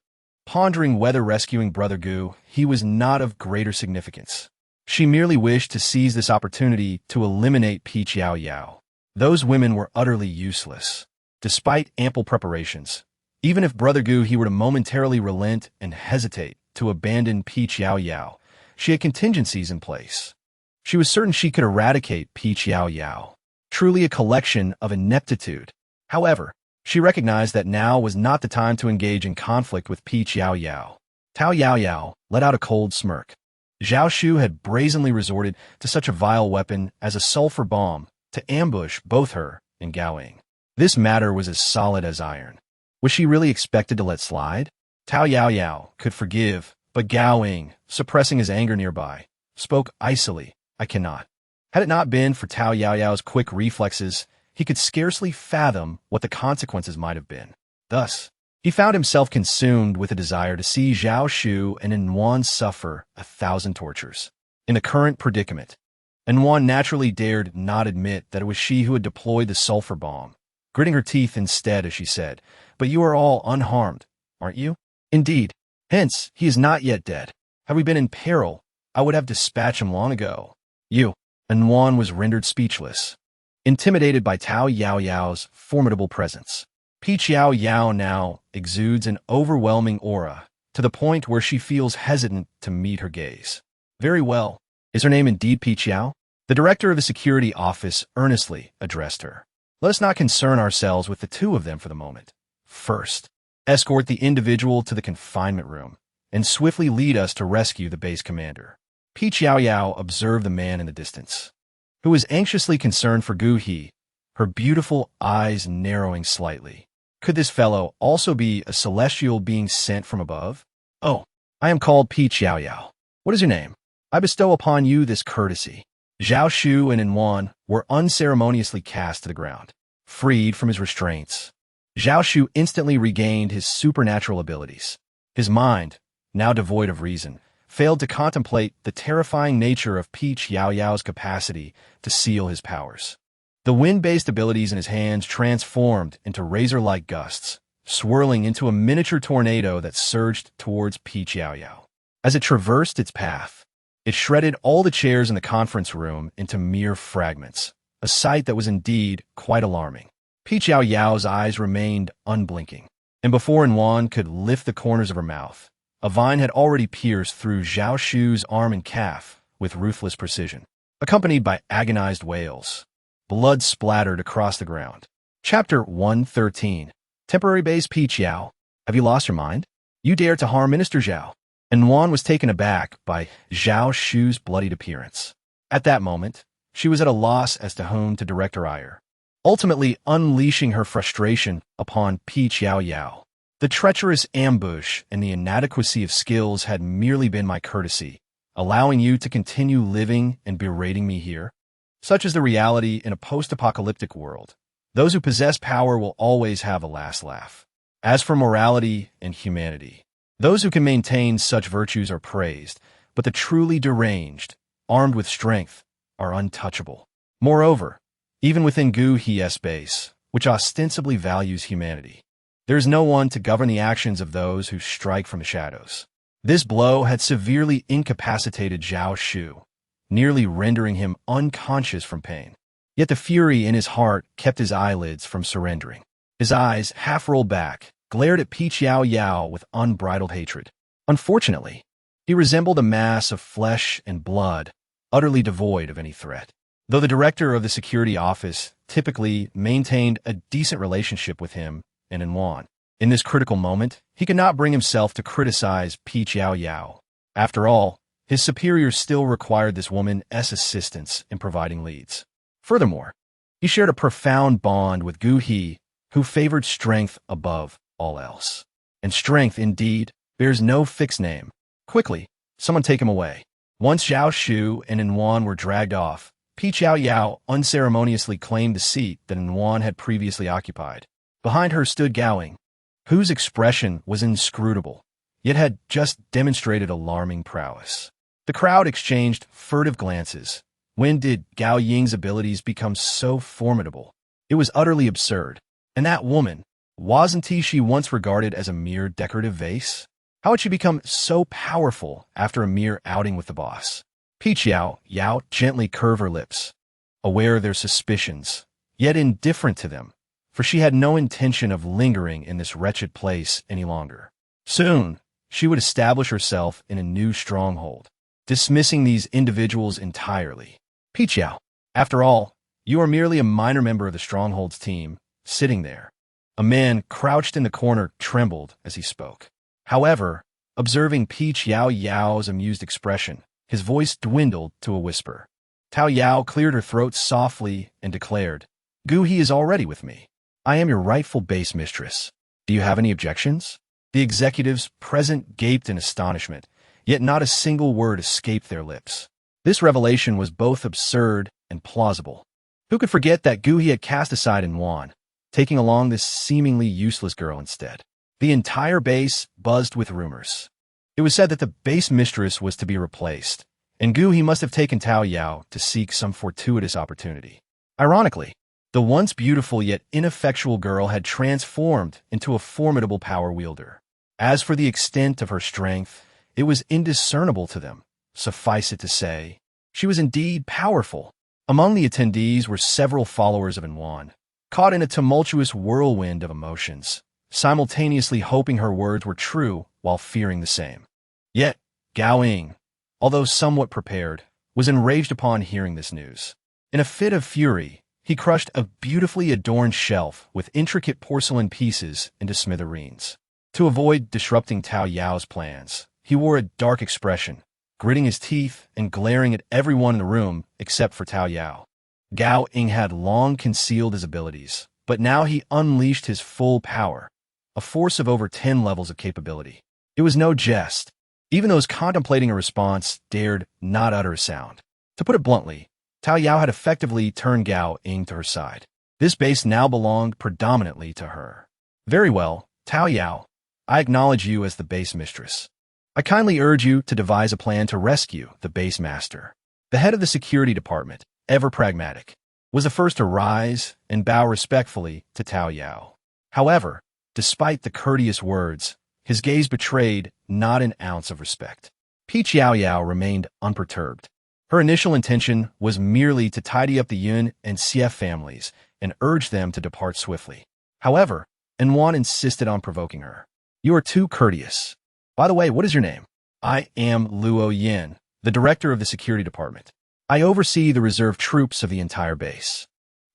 pondering whether rescuing Brother Gu He was not of greater significance. She merely wished to seize this opportunity to eliminate Peach Yao Yao. Those women were utterly useless. Despite ample preparations, even if Brother Gu He were to momentarily relent and hesitate to abandon Peach Yao Yao, she had contingencies in place. She was certain she could eradicate Peach Yao Yao, truly a collection of ineptitude. However, she recognized that now was not the time to engage in conflict with Peach Yao Yao. Tao Yao Yao let out a cold smirk. Zhao Shu had brazenly resorted to such a vile weapon as a sulfur bomb to ambush both her and Gao Ying. This matter was as solid as iron. Was she really expected to let slide? Tao Yao Yao could forgive, but Gao Ying, suppressing his anger nearby, spoke icily, "I cannot." Had it not been for Tao Yao Yao's quick reflexes, he could scarcely fathom what the consequences might have been. Thus, he found himself consumed with a desire to see Zhao Shu and Anwan suffer 1,000 tortures. In the current predicament, Anwan naturally dared not admit that it was she who had deployed the sulfur bomb, gritting her teeth instead as she said, "But you are all unharmed, aren't you?" "Indeed. Hence, he is not yet dead. Had we been in peril, I would have dispatched him long ago." "You." Anwan was rendered speechless, intimidated by Tao Yao Yao's formidable presence. Peach Yao Yao now exudes an overwhelming aura, to the point where she feels hesitant to meet her gaze. "Very well. Is her name indeed Peach Yao?" The director of the security office earnestly addressed her. "Let us not concern ourselves with the two of them for the moment. First, escort the individual to the confinement room, and swiftly lead us to rescue the base commander." Peach Yao Yao observed the man in the distance, who was anxiously concerned for Gu He, her beautiful eyes narrowing slightly. Could this fellow also be a celestial being sent from above? "Oh, I am called Peach Yao Yao. What is your name? I bestow upon you this courtesy." Zhao Shu and Anwan were unceremoniously cast to the ground, freed from his restraints. Zhao Shu instantly regained his supernatural abilities. His mind, now devoid of reason, failed to contemplate the terrifying nature of Peach Yao Yao's capacity to seal his powers. The wind-based abilities in his hands transformed into razor-like gusts, swirling into a miniature tornado that surged towards Peach Yao Yao. As it traversed its path, it shredded all the chairs in the conference room into mere fragments, a sight that was indeed quite alarming. Peach Yao Yao's eyes remained unblinking, and before Anwan could lift the corners of her mouth, a vine had already pierced through Zhao Shu's arm and calf with ruthless precision, accompanied by agonized wails. Blood splattered across the ground. Chapter 113. Temporary base Peach Yao. Have you lost your mind? You dare to harm Minister Zhao? Anwan was taken aback by Zhao Shu's bloodied appearance. At that moment, she was at a loss as to whom to direct her ire, ultimately unleashing her frustration upon Peach Yao Yao. "The treacherous ambush and the inadequacy of skills had merely been my courtesy, allowing you to continue living and berating me here. Such is the reality in a post-apocalyptic world. Those who possess power will always have a last laugh. As for morality and humanity, those who can maintain such virtues are praised, but the truly deranged, armed with strength, are untouchable. Moreover, even within Gu He's base, which ostensibly values humanity, there is no one to govern the actions of those who strike from the shadows." This blow had severely incapacitated Zhao Shu, nearly rendering him unconscious from pain. Yet the fury in his heart kept his eyelids from surrendering. His eyes, half rolled back, glared at Peach Yao Yao with unbridled hatred. Unfortunately, he resembled a mass of flesh and blood, utterly devoid of any threat. Though the director of the security office typically maintained a decent relationship with him and Anwan, in this critical moment, he could not bring himself to criticize Peach Yao Yao. After all, his superiors still required this woman's assistance in providing leads. Furthermore, he shared a profound bond with Gu He, who favored strength above all else. And strength, indeed, bears no fixed name. Quickly, someone take him away. Once Zhao Shu and Yuan were dragged off, Yao Yao unceremoniously claimed the seat that Yuan had previously occupied. Behind her stood Gao Ying, whose expression was inscrutable, yet had just demonstrated alarming prowess. The crowd exchanged furtive glances. When did Gao Ying's abilities become so formidable? It was utterly absurd. And that woman, wasn't she once regarded as a mere decorative vase? How had she become so powerful after a mere outing with the boss? Yao Yao gently curved her lips, aware of their suspicions, yet indifferent to them, for she had no intention of lingering in this wretched place any longer. Soon, she would establish herself in a new stronghold, dismissing these individuals entirely. Yao, after all, you are merely a minor member of the stronghold's team, sitting there. A man crouched in the corner trembled as he spoke. However, observing Yao Yao's amused expression, his voice dwindled to a whisper. Tao Yao cleared her throat softly and declared, Gu He is already with me. I am your rightful base mistress. Do you have any objections? The executives present gaped in astonishment, yet not a single word escaped their lips. This revelation was both absurd and plausible. Who could forget that Gu He had cast aside Yuan, taking along this seemingly useless girl instead? The entire base buzzed with rumors. It was said that the base mistress was to be replaced, and Gu He must have taken Tao Yao to seek some fortuitous opportunity. Ironically, the once beautiful yet ineffectual girl had transformed into a formidable power wielder. As for the extent of her strength, it was indiscernible to them. Suffice it to say, she was indeed powerful. Among the attendees were several followers of Yuan, caught in a tumultuous whirlwind of emotions, simultaneously hoping her words were true while fearing the same. Yet, Gao Ying, although somewhat prepared, was enraged upon hearing this news. In a fit of fury, he crushed a beautifully adorned shelf with intricate porcelain pieces into smithereens. To avoid disrupting Tao Yao's plans, he wore a dark expression, gritting his teeth and glaring at everyone in the room except for Tao Yao. Gao Ying had long concealed his abilities, but now he unleashed his full power, a force of over 10 levels of capability. It was no jest. Even those contemplating a response dared not utter a sound. To put it bluntly, Tao Yao had effectively turned Gao Ying to her side. This base now belonged predominantly to her. Very well, Tao Yao, I acknowledge you as the base mistress. I kindly urge you to devise a plan to rescue the base master. The head of the security department, ever pragmatic, was the first to rise and bow respectfully to Tao Yao. However, despite the courteous words, his gaze betrayed not an ounce of respect. Yao Yao remained unperturbed. Her initial intention was merely to tidy up the Yun and Xie families and urge them to depart swiftly. However, Yuan insisted on provoking her. You are too courteous. By the way, what is your name? I am Luo Yin, the director of the security department. I oversee the reserve troops of the entire base.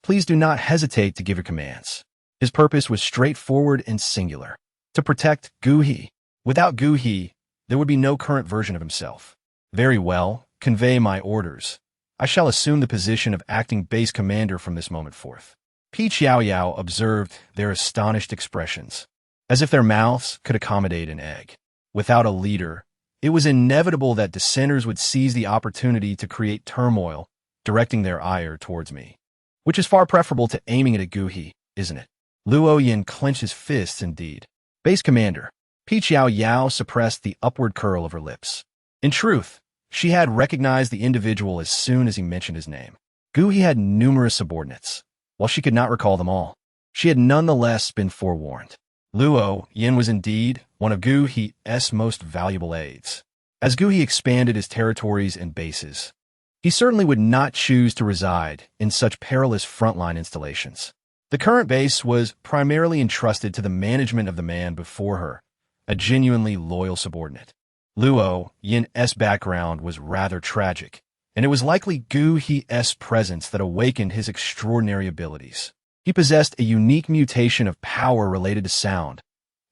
Please do not hesitate to give your commands. His purpose was straightforward and singular: to protect Gu He. Without Gu He, there would be no current version of himself. Very well, convey my orders. I shall assume the position of acting base commander from this moment forth. Yao Yao observed their astonished expressions, as if their mouths could accommodate an egg. Without a leader, it was inevitable that dissenters would seize the opportunity to create turmoil, directing their ire towards me. Which is far preferable to aiming it at Gu He, isn't it? Luo Yin clenched his fists indeed. Base commander. Yao Yao suppressed the upward curl of her lips. In truth, she had recognized the individual as soon as he mentioned his name. Gu He had numerous subordinates. While she could not recall them all, she had nonetheless been forewarned. Luo Yin was indeed one of Gu He's most valuable aides. As Gu He expanded his territories and bases, he certainly would not choose to reside in such perilous frontline installations. The current base was primarily entrusted to the management of the man before her, a genuinely loyal subordinate. Luo Yin's background was rather tragic, and it was likely Gu He's presence that awakened his extraordinary abilities. He possessed a unique mutation of power related to sound,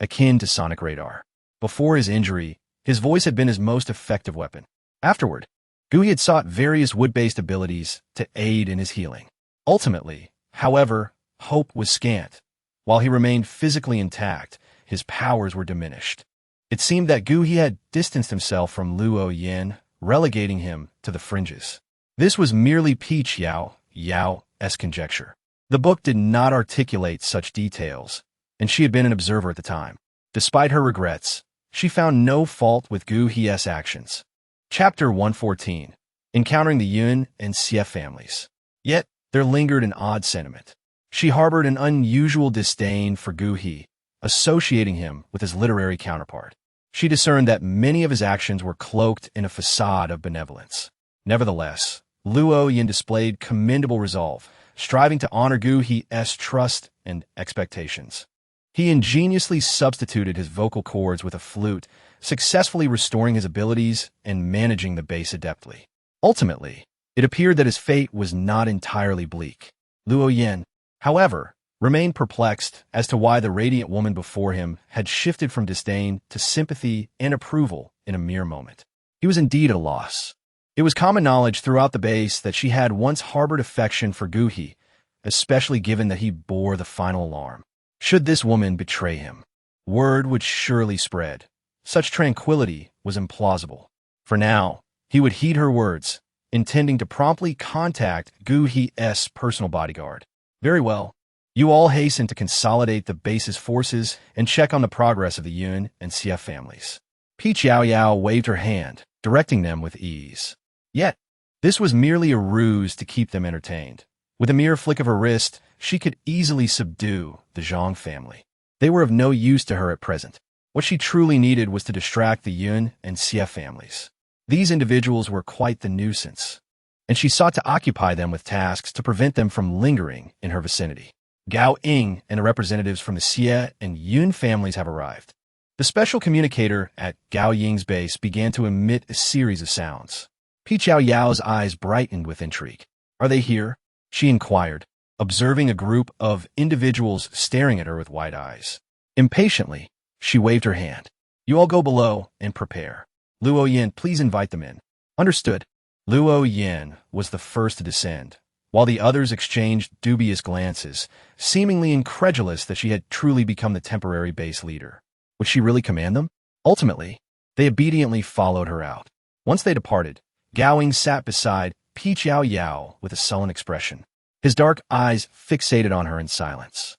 akin to sonic radar. Before his injury, his voice had been his most effective weapon. Afterward, Gu He had sought various wood-based abilities to aid in his healing. Ultimately, however, hope was scant. While he remained physically intact, his powers were diminished. It seemed that Gu He had distanced himself from Luo Yin, relegating him to the fringes. This was merely Peach Yao Yao's conjecture. The book did not articulate such details, and she had been an observer at the time. Despite her regrets, she found no fault with Gu He's actions. Chapter 114. Encountering the Yun and Xie families. Yet, there lingered an odd sentiment. She harbored an unusual disdain for Gu He, associating him with his literary counterpart. She discerned that many of his actions were cloaked in a facade of benevolence. Nevertheless, Luo Yin displayed commendable resolve, striving to honor Gu He's trust and expectations. He ingeniously substituted his vocal cords with a flute, successfully restoring his abilities and managing the bass adeptly. Ultimately, it appeared that his fate was not entirely bleak. Luo Yin, however, remained perplexed as to why the radiant woman before him had shifted from disdain to sympathy and approval in a mere moment. He was indeed at a loss. It was common knowledge throughout the base that she had once harbored affection for Gu He, especially given that he bore the final alarm. Should this woman betray him, word would surely spread. Such tranquility was implausible. For now, he would heed her words, intending to promptly contact Gu He's personal bodyguard. Very well. You all hasten to consolidate the base's forces and check on the progress of the Yun and Xie families. Peach Yao Yao waved her hand, directing them with ease. Yet, this was merely a ruse to keep them entertained. With a mere flick of her wrist, she could easily subdue the Zhang family. They were of no use to her at present. What she truly needed was to distract the Yun and Xie families. These individuals were quite the nuisance, and she sought to occupy them with tasks to prevent them from lingering in her vicinity. Gao Ying and the representatives from the Xie and Yun families have arrived. The special communicator at Gao Ying's base began to emit a series of sounds. Peach Yao Yao's eyes brightened with intrigue. Are they here? She inquired, observing a group of individuals staring at her with wide eyes. Impatiently, she waved her hand. You all go below and prepare. Luo Yin, please invite them in. Understood. Luo Yin was the first to descend, while the others exchanged dubious glances, seemingly incredulous that she had truly become the temporary base leader. Would she really command them? Ultimately, they obediently followed her out. Once they departed, Gao Ying sat beside Peach Yao Yao with a sullen expression, his dark eyes fixated on her in silence.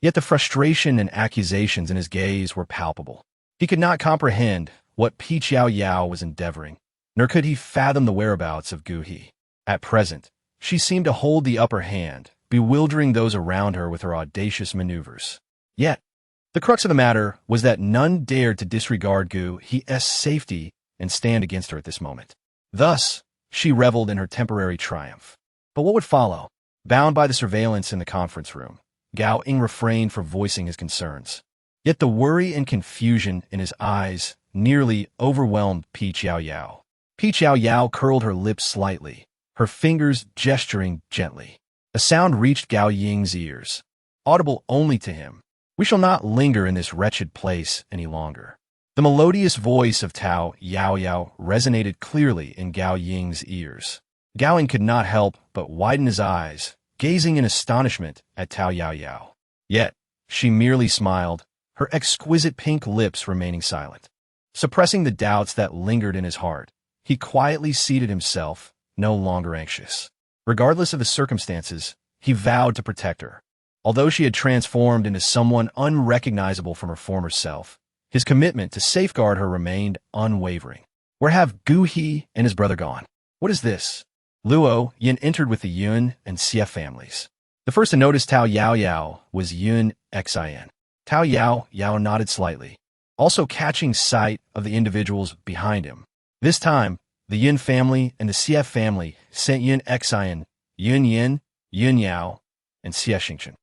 Yet the frustration and accusations in his gaze were palpable. He could not comprehend what Peach Yao Yao was endeavoring, nor could he fathom the whereabouts of Gu He. At present, she seemed to hold the upper hand, bewildering those around her with her audacious maneuvers. Yet, the crux of the matter was that none dared to disregard Gu He's safety and stand against her at this moment. Thus, she reveled in her temporary triumph. But what would follow? Bound by the surveillance in the conference room, Gao Ying refrained from voicing his concerns. Yet the worry and confusion in his eyes nearly overwhelmed Peach Yao Yao. Peach Yao Yao curled her lips slightly, her fingers gesturing gently. A sound reached Gao Ying's ears, audible only to him. We shall not linger in this wretched place any longer. The melodious voice of Yao Yao resonated clearly in Gao Ying's ears. Gao Ying could not help but widen his eyes, gazing in astonishment at Yao Yao. Yet, she merely smiled, her exquisite pink lips remaining silent. Suppressing the doubts that lingered in his heart, he quietly seated himself, no longer anxious. Regardless of the circumstances, he vowed to protect her. Although she had transformed into someone unrecognizable from her former self, his commitment to safeguard her remained unwavering. Where have Gu He and his brother gone? What is this? Luo Yin entered with the Yun and Xie families. The first to notice Yao Yao was Yun Xin. Yao Yao nodded slightly, also catching sight of the individuals behind him. This time, the Yun family and the Xie family sent Yun Xin, Yun Yin, Yun Yao, and Xie Xingchen.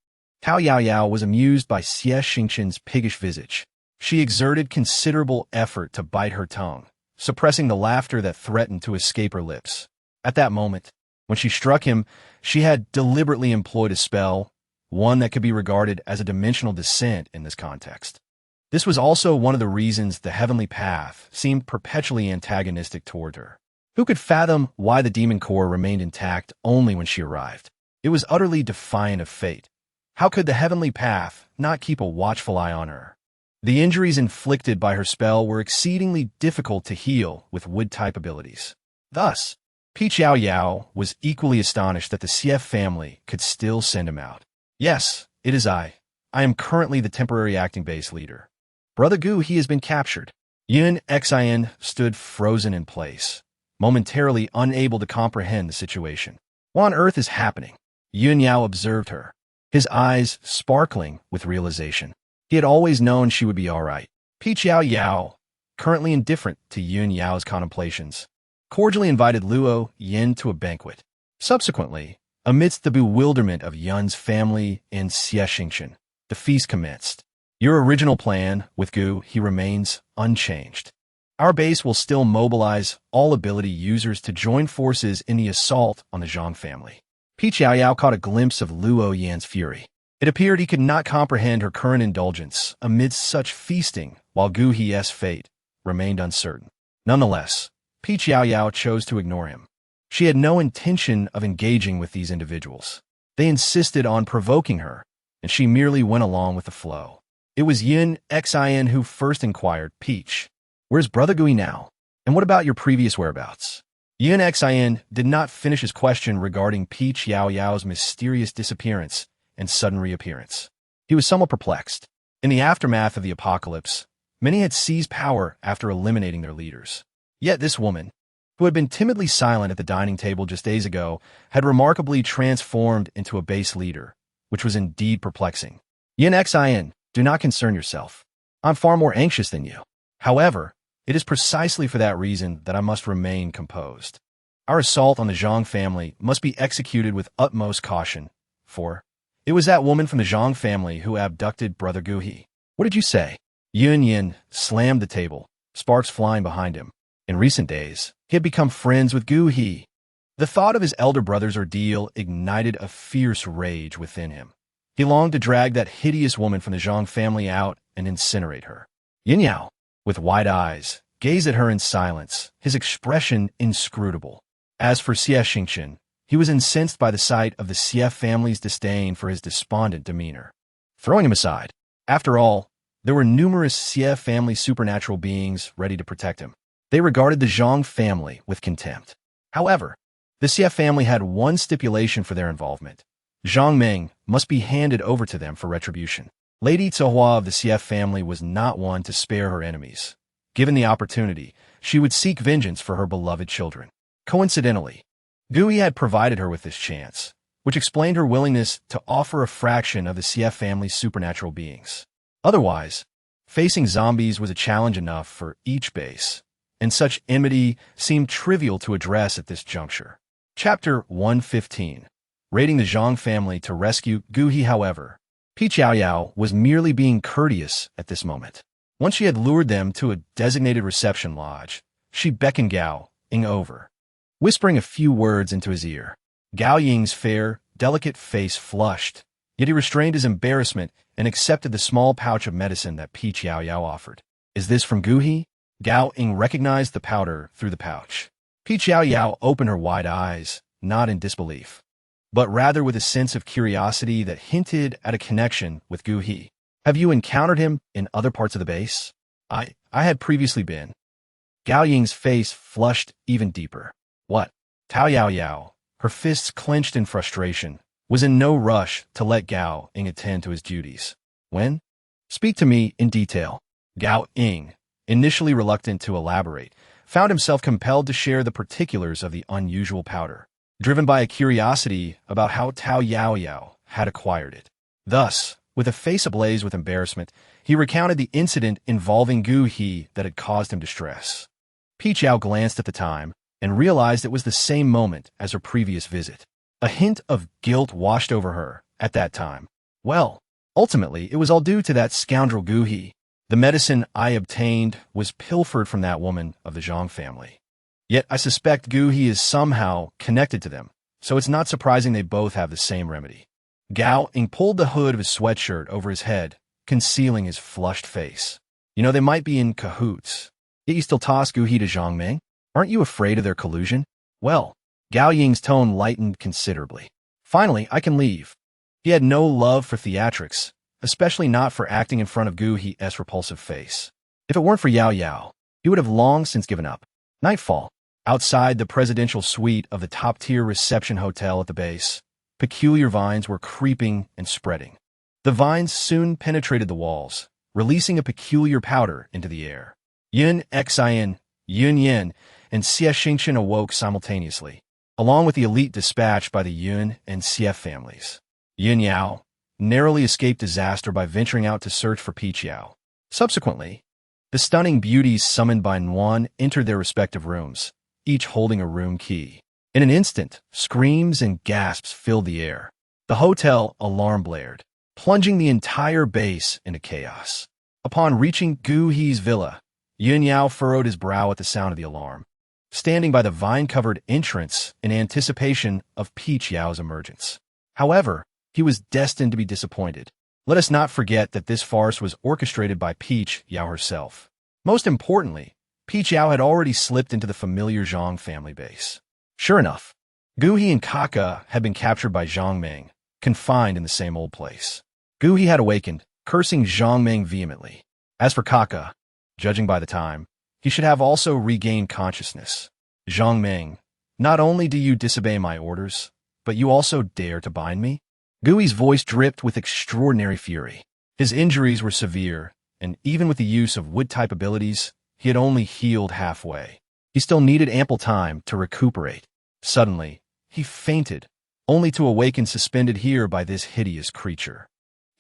Yao Yao was amused by Xie Xingchen's piggish visage. She exerted considerable effort to bite her tongue, suppressing the laughter that threatened to escape her lips. At that moment, when she struck him, she had deliberately employed a spell, one that could be regarded as a dimensional descent in this context. This was also one of the reasons the heavenly path seemed perpetually antagonistic toward her. Who could fathom why the demon core remained intact only when she arrived? It was utterly defiant of fate. How could the heavenly path not keep a watchful eye on her? The injuries inflicted by her spell were exceedingly difficult to heal with wood-type abilities. Thus, Peach Yao Yao was equally astonished that the CF family could still send him out. Yes, it is I. I am currently the temporary acting base leader. Brother Gu, he has been captured. Yun Xin stood frozen in place, momentarily unable to comprehend the situation. What on earth is happening? Yun Yao observed her, his eyes sparkling with realization. He had always known she would be all right. Peach Yao Yao, currently indifferent to Yun Yao's contemplations, cordially invited Luo Yin to a banquet. Subsequently, amidst the bewilderment of Yun's family in Xiexingshan, the feast commenced. Your original plan with Gu, he remains unchanged. Our base will still mobilize all ability users to join forces in the assault on the Zhang family. Peach Yao Yao caught a glimpse of Luo Yan's fury. It appeared he could not comprehend her current indulgence amidst such feasting, while Gu He's fate remained uncertain. Nonetheless, Peach Yao Yao chose to ignore him. She had no intention of engaging with these individuals. They insisted on provoking her, and she merely went along with the flow. It was Yin Xin who first inquired, Peach, where's Brother Gui now? And what about your previous whereabouts? Yin Xin did not finish his question regarding Peach Yao Yao's mysterious disappearance and sudden reappearance. He was somewhat perplexed. In the aftermath of the apocalypse, many had seized power after eliminating their leaders. Yet this woman, who had been timidly silent at the dining table just days ago, had remarkably transformed into a base leader, which was indeed perplexing. Yin Xin, do not concern yourself. I'm far more anxious than you. However, it is precisely for that reason that I must remain composed. Our assault on the Zhang family must be executed with utmost caution, for it was that woman from the Zhang family who abducted Brother Guhi. What did you say? Yun Yin slammed the table, sparks flying behind him. In recent days, he had become friends with Guhi. The thought of his elder brother's ordeal ignited a fierce rage within him. He longed to drag that hideous woman from the Zhang family out and incinerate her. Yin Yao, with wide eyes, gazed at her in silence, his expression inscrutable. As for Xiexingshan, he was incensed by the sight of the CF family's disdain for his despondent demeanor. Throwing him aside, after all, there were numerous CF family supernatural beings ready to protect him. They regarded the Zhang family with contempt. However, the CF family had one stipulation for their involvement. Zhang Ming must be handed over to them for retribution. Lady Zhehua of the CF family was not one to spare her enemies. Given the opportunity, she would seek vengeance for her beloved children. Coincidentally, Gui had provided her with this chance, which explained her willingness to offer a fraction of the CF family's supernatural beings. Otherwise, facing zombies was a challenge enough for each base, and such enmity seemed trivial to address at this juncture. Chapter 115. Raiding the Zhang family to rescue Guhi. However, Peach Yao Yao was merely being courteous at this moment. Once she had lured them to a designated reception lodge, she beckoned Gao Ying over, whispering a few words into his ear. Gao Ying's fair, delicate face flushed, yet he restrained his embarrassment and accepted the small pouch of medicine that Peach Yao Yao offered. Is this from Guhi? Gao Ying recognized the powder through the pouch. Peach Yao Yao opened her wide eyes, not in disbelief, but rather with a sense of curiosity that hinted at a connection with Guhi. Have you encountered him in other parts of the base? I had previously been. Gao Ying's face flushed even deeper. What? Tao Yao Yao, her fists clenched in frustration, was in no rush to let Gao Ying attend to his duties. When? Speak to me in detail. Gao Ying, initially reluctant to elaborate, found himself compelled to share the particulars of the unusual powder, driven by a curiosity about how Tao Yao Yao had acquired it. Thus, with a face ablaze with embarrassment, he recounted the incident involving Gu He that had caused him distress. Peach Yao glanced at the time and realized it was the same moment as her previous visit. A hint of guilt washed over her at that time. Well, ultimately, it was all due to that scoundrel Gu He. The medicine I obtained was pilfered from that woman of the Zhang family. Yet I suspect Gu He is somehow connected to them, so it's not surprising they both have the same remedy. Gao Ying pulled the hood of his sweatshirt over his head, concealing his flushed face. You know, they might be in cahoots. Yet you still toss Gu He to Zhang Ming? Aren't you afraid of their collusion? Well, Gao Ying's tone lightened considerably. Finally, I can leave. He had no love for theatrics, especially not for acting in front of Gu He's repulsive face. If it weren't for Yao Yao, he would have long since given up. Nightfall. Outside the presidential suite of the top-tier reception hotel at the base, peculiar vines were creeping and spreading. The vines soon penetrated the walls, releasing a peculiar powder into the air. Yun Xin, Yun Yin, and Xie Xingchen awoke simultaneously, along with the elite dispatched by the Yun and Xie families. Yun Yao narrowly escaped disaster by venturing out to search for Peach Yao. Subsequently, the stunning beauties summoned by Nguyen entered their respective rooms, each holding a room key. In an instant, screams and gasps filled the air. The hotel alarm blared, plunging the entire base into chaos. Upon reaching Gu He's villa, Yun Yao furrowed his brow at the sound of the alarm, standing by the vine-covered entrance in anticipation of Peach Yao's emergence. However, he was destined to be disappointed. Let us not forget that this farce was orchestrated by Peach Yao herself. Most importantly, Peach Yao had already slipped into the familiar Zhang family base. Sure enough, Gu He and Kaka had been captured by Zhang Meng, confined in the same old place. Gu He had awakened, cursing Zhang Meng vehemently. As for Kaka, judging by the time, he should have also regained consciousness. Zhang Meng, not only do you disobey my orders, but you also dare to bind me? Gu He's voice dripped with extraordinary fury. His injuries were severe, and even with the use of wood-type abilities, he had only healed halfway. He still needed ample time to recuperate. Suddenly, he fainted, only to awaken suspended here by this hideous creature.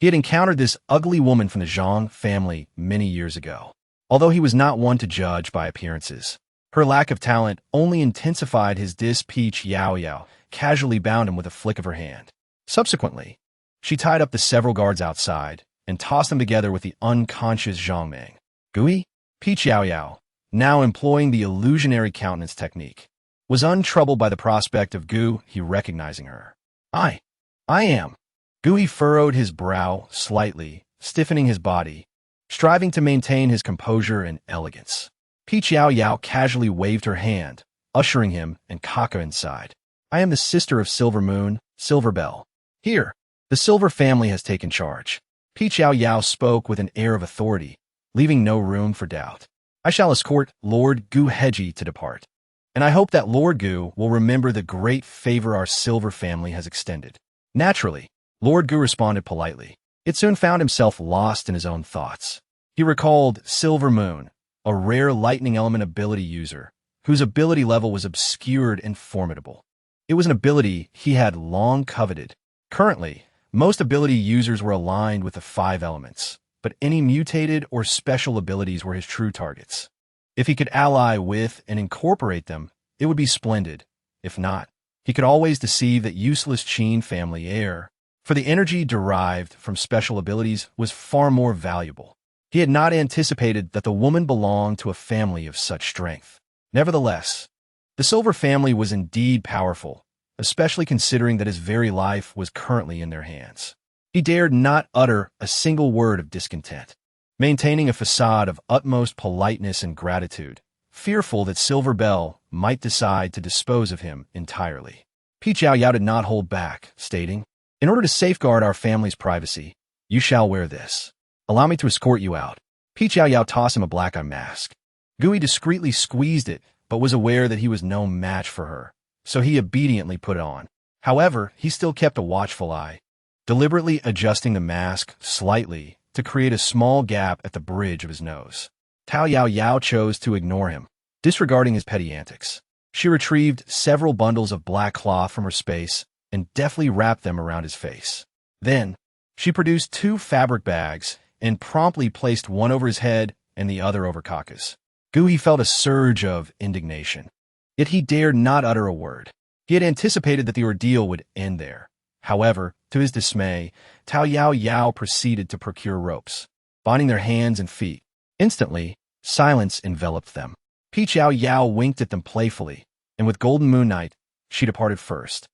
He had encountered this ugly woman from the Zhang family many years ago. Although he was not one to judge by appearances, her lack of talent only intensified his Peach Yao Yao casually bound him with a flick of her hand. Subsequently, she tied up the several guards outside and tossed them together with the unconscious Zhang Meng. Gui? Peach Yao Yao, now employing the illusionary countenance technique, was untroubled by the prospect of Gu He recognizing her. I am. Gu He furrowed his brow slightly, stiffening his body, striving to maintain his composure and elegance. Peach Yao Yao casually waved her hand, ushering him and Kaka inside. I am the sister of Silver Moon, Silver Bell. Here, the Silver family has taken charge. Peach Yao Yao spoke with an air of authority, leaving no room for doubt. I shall escort Lord Gu Heji to depart, and I hope that Lord Gu will remember the great favor our Silver family has extended. Naturally, Lord Gu responded politely. It soon found himself lost in his own thoughts. He recalled Silver Moon, a rare lightning element ability user, whose ability level was obscured and formidable. It was an ability he had long coveted. Currently, most ability users were aligned with the 5 elements, but any mutated or special abilities were his true targets. If he could ally with and incorporate them, it would be splendid. If not, he could always deceive that useless Qin family heir, for the energy derived from special abilities was far more valuable. He had not anticipated that the woman belonged to a family of such strength. Nevertheless, the Silver family was indeed powerful, especially considering that his very life was currently in their hands. He dared not utter a single word of discontent, maintaining a facade of utmost politeness and gratitude, fearful that Silver Bell might decide to dispose of him entirely. Peach Yao Yao did not hold back, stating, in order to safeguard our family's privacy, you shall wear this. Allow me to escort you out. Peach Yao Yao tossed him a black eye mask. Gui discreetly squeezed it, but was aware that he was no match for her, so he obediently put it on. However, he still kept a watchful eye, deliberately adjusting the mask slightly to create a small gap at the bridge of his nose. Tao Yao Yao chose to ignore him, disregarding his petty antics. She retrieved several bundles of black cloth from her space and deftly wrapped them around his face. Then, she produced 2 fabric bags and promptly placed one over his head and the other over Kaka's. Gui felt a surge of indignation, yet he dared not utter a word. He had anticipated that the ordeal would end there. However, to his dismay, Tao Yao Yao proceeded to procure ropes, binding their hands and feet. Instantly, silence enveloped them. Peach Yao Yao winked at them playfully, and with Golden Moon Night, she departed first.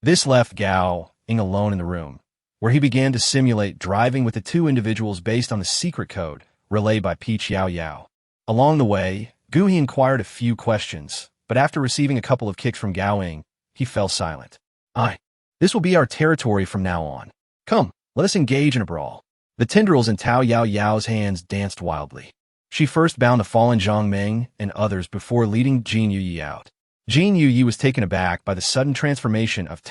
This left Gao Ying alone in the room, where he began to simulate driving with the 2 individuals based on the secret code relayed by Peach Yao Yao. Along the way, Gu he inquired a few questions, but after receiving a couple of kicks from Gao Ying, he fell silent. This will be our territory from now on. Come, let us engage in a brawl. The tendrils in Yao Yao's hands danced wildly. She first bound the fallen Zhang Meng and others before leading Jin Yuyi out. Jin Yuyi was taken aback by the sudden transformation of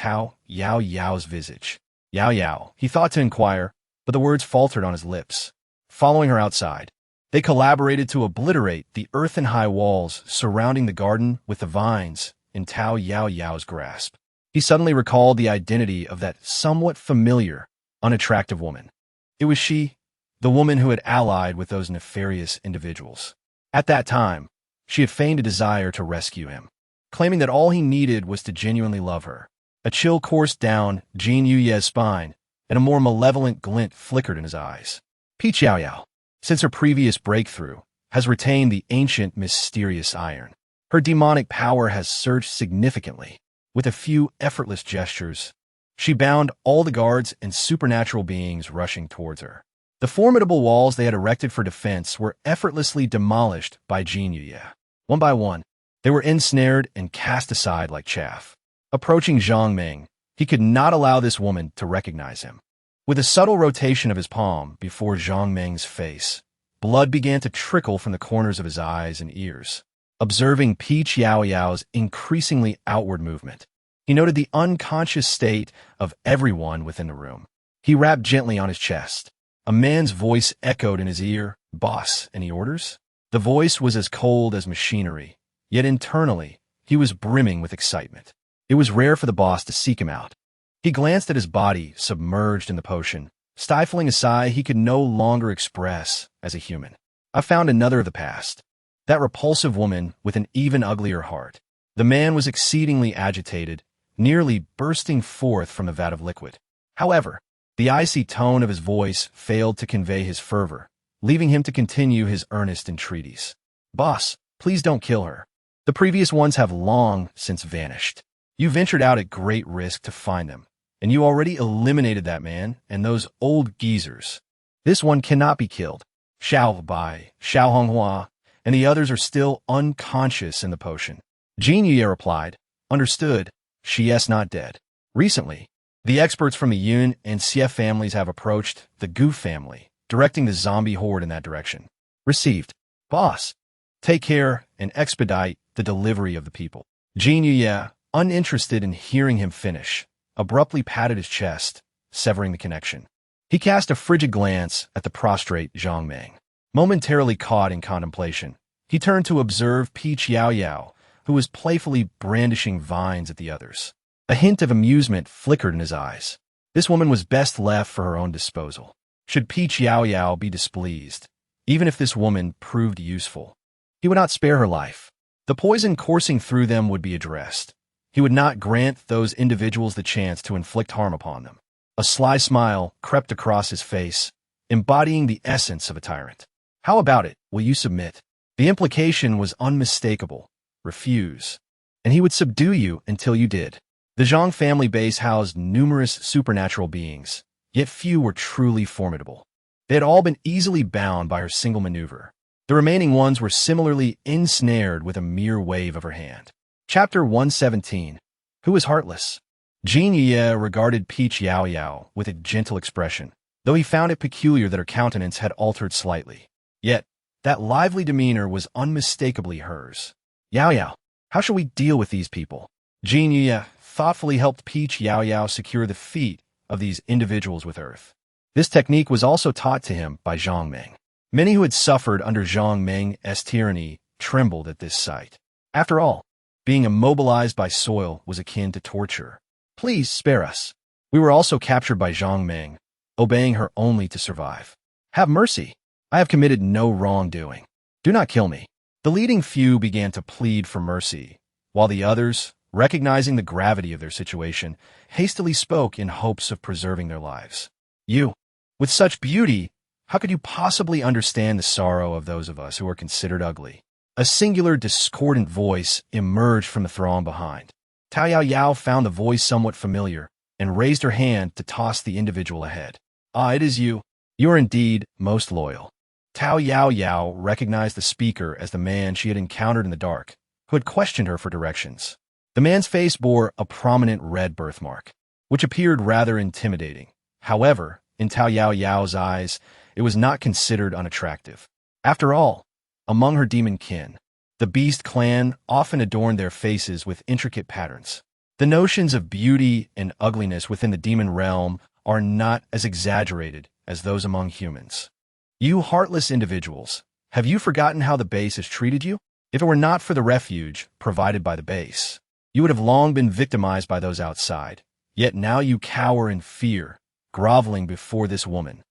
Yao Yao's visage. Yao Yao, he thought to inquire, but the words faltered on his lips. Following her outside, they collaborated to obliterate the earthen high walls surrounding the garden with the vines in Yao Yao's grasp. He suddenly recalled the identity of that somewhat familiar, unattractive woman. It was she, the woman who had allied with those nefarious individuals. At that time, she had feigned a desire to rescue him, claiming that all he needed was to genuinely love her. A chill coursed down Jin Yuye's spine, and a more malevolent glint flickered in his eyes. Yao Yao, since her previous breakthrough, has retained the ancient mysterious iron. Her demonic power has surged significantly. With a few effortless gestures, she bound all the guards and supernatural beings rushing towards her. The formidable walls they had erected for defense were effortlessly demolished by Jin Yuye. One by one, they were ensnared and cast aside like chaff. Approaching Zhang Meng, he could not allow this woman to recognize him. With a subtle rotation of his palm before Zhang Meng's face, blood began to trickle from the corners of his eyes and ears. Observing Yao Yao's increasingly outward movement, he noted the unconscious state of everyone within the room. He rapped gently on his chest. A man's voice echoed in his ear. "Boss, any orders?" The voice was as cold as machinery, yet internally, he was brimming with excitement. It was rare for the boss to seek him out. He glanced at his body submerged in the potion, stifling a sigh he could no longer express as a human. I found another of the past. That repulsive woman with an even uglier heart. The man was exceedingly agitated, nearly bursting forth from the vat of liquid. However, the icy tone of his voice failed to convey his fervor, leaving him to continue his earnest entreaties. "Boss, please don't kill her. The previous ones have long since vanished. You ventured out at great risk to find them, and you already eliminated that man and those old geezers. This one cannot be killed. Xiao Bai, Xiao Honghua, and the others are still unconscious in the potion." Jin Yuye replied, "Understood. She is not dead." Recently, the experts from the Yun and Xie families have approached the Gu family, directing the zombie horde in that direction. Received. Boss, take care and expedite the delivery of the people. Jin Yuye, uninterested in hearing him finish, abruptly patted his chest, severing the connection. He cast a frigid glance at the prostrate Zhang Meng. Momentarily caught in contemplation, he turned to observe Yao Yao, who was playfully brandishing vines at the others. A hint of amusement flickered in his eyes. This woman was best left for her own disposal. Should Yao Yao be displeased, even if this woman proved useful, he would not spare her life. The poison coursing through them would be addressed. He would not grant those individuals the chance to inflict harm upon them. A sly smile crept across his face, embodying the essence of a tyrant. "How about it? Will you submit?" The implication was unmistakable. Refuse, and he would subdue you until you did. The Zhang family base housed numerous supernatural beings, yet few were truly formidable. They had all been easily bound by her single maneuver. The remaining ones were similarly ensnared with a mere wave of her hand. Chapter 117. Who is heartless? Jin Yuye regarded Yao Yao with a gentle expression, though he found it peculiar that her countenance had altered slightly. Yet, that lively demeanor was unmistakably hers. "Yao Yao, how shall we deal with these people?" Jin Yuye thoughtfully helped Yao Yao secure the feet of these individuals with earth. This technique was also taught to him by Zhang Meng. Many who had suffered under Zhang Meng's tyranny trembled at this sight. After all, being immobilized by soil was akin to torture. "Please spare us. We were also captured by Zhang Meng, obeying her only to survive. Have mercy. I have committed no wrongdoing. Do not kill me." The leading few began to plead for mercy, while the others, recognizing the gravity of their situation, hastily spoke in hopes of preserving their lives. "You, with such beauty, how could you possibly understand the sorrow of those of us who are considered ugly?" A singular discordant voice emerged from the throng behind. Yao Yao found the voice somewhat familiar and raised her hand to toss the individual ahead. "Ah, it is you. You are indeed most loyal." Yao Yao recognized the speaker as the man she had encountered in the dark, who had questioned her for directions. The man's face bore a prominent red birthmark, which appeared rather intimidating. However, in Yao Yao's eyes, it was not considered unattractive. After all, among her demon kin, the Beast clan often adorned their faces with intricate patterns. The notions of beauty and ugliness within the demon realm are not as exaggerated as those among humans. You heartless individuals, have you forgotten how the base has treated you? If it were not for the refuge provided by the base, you would have long been victimized by those outside. Yet now you cower in fear, groveling before this woman.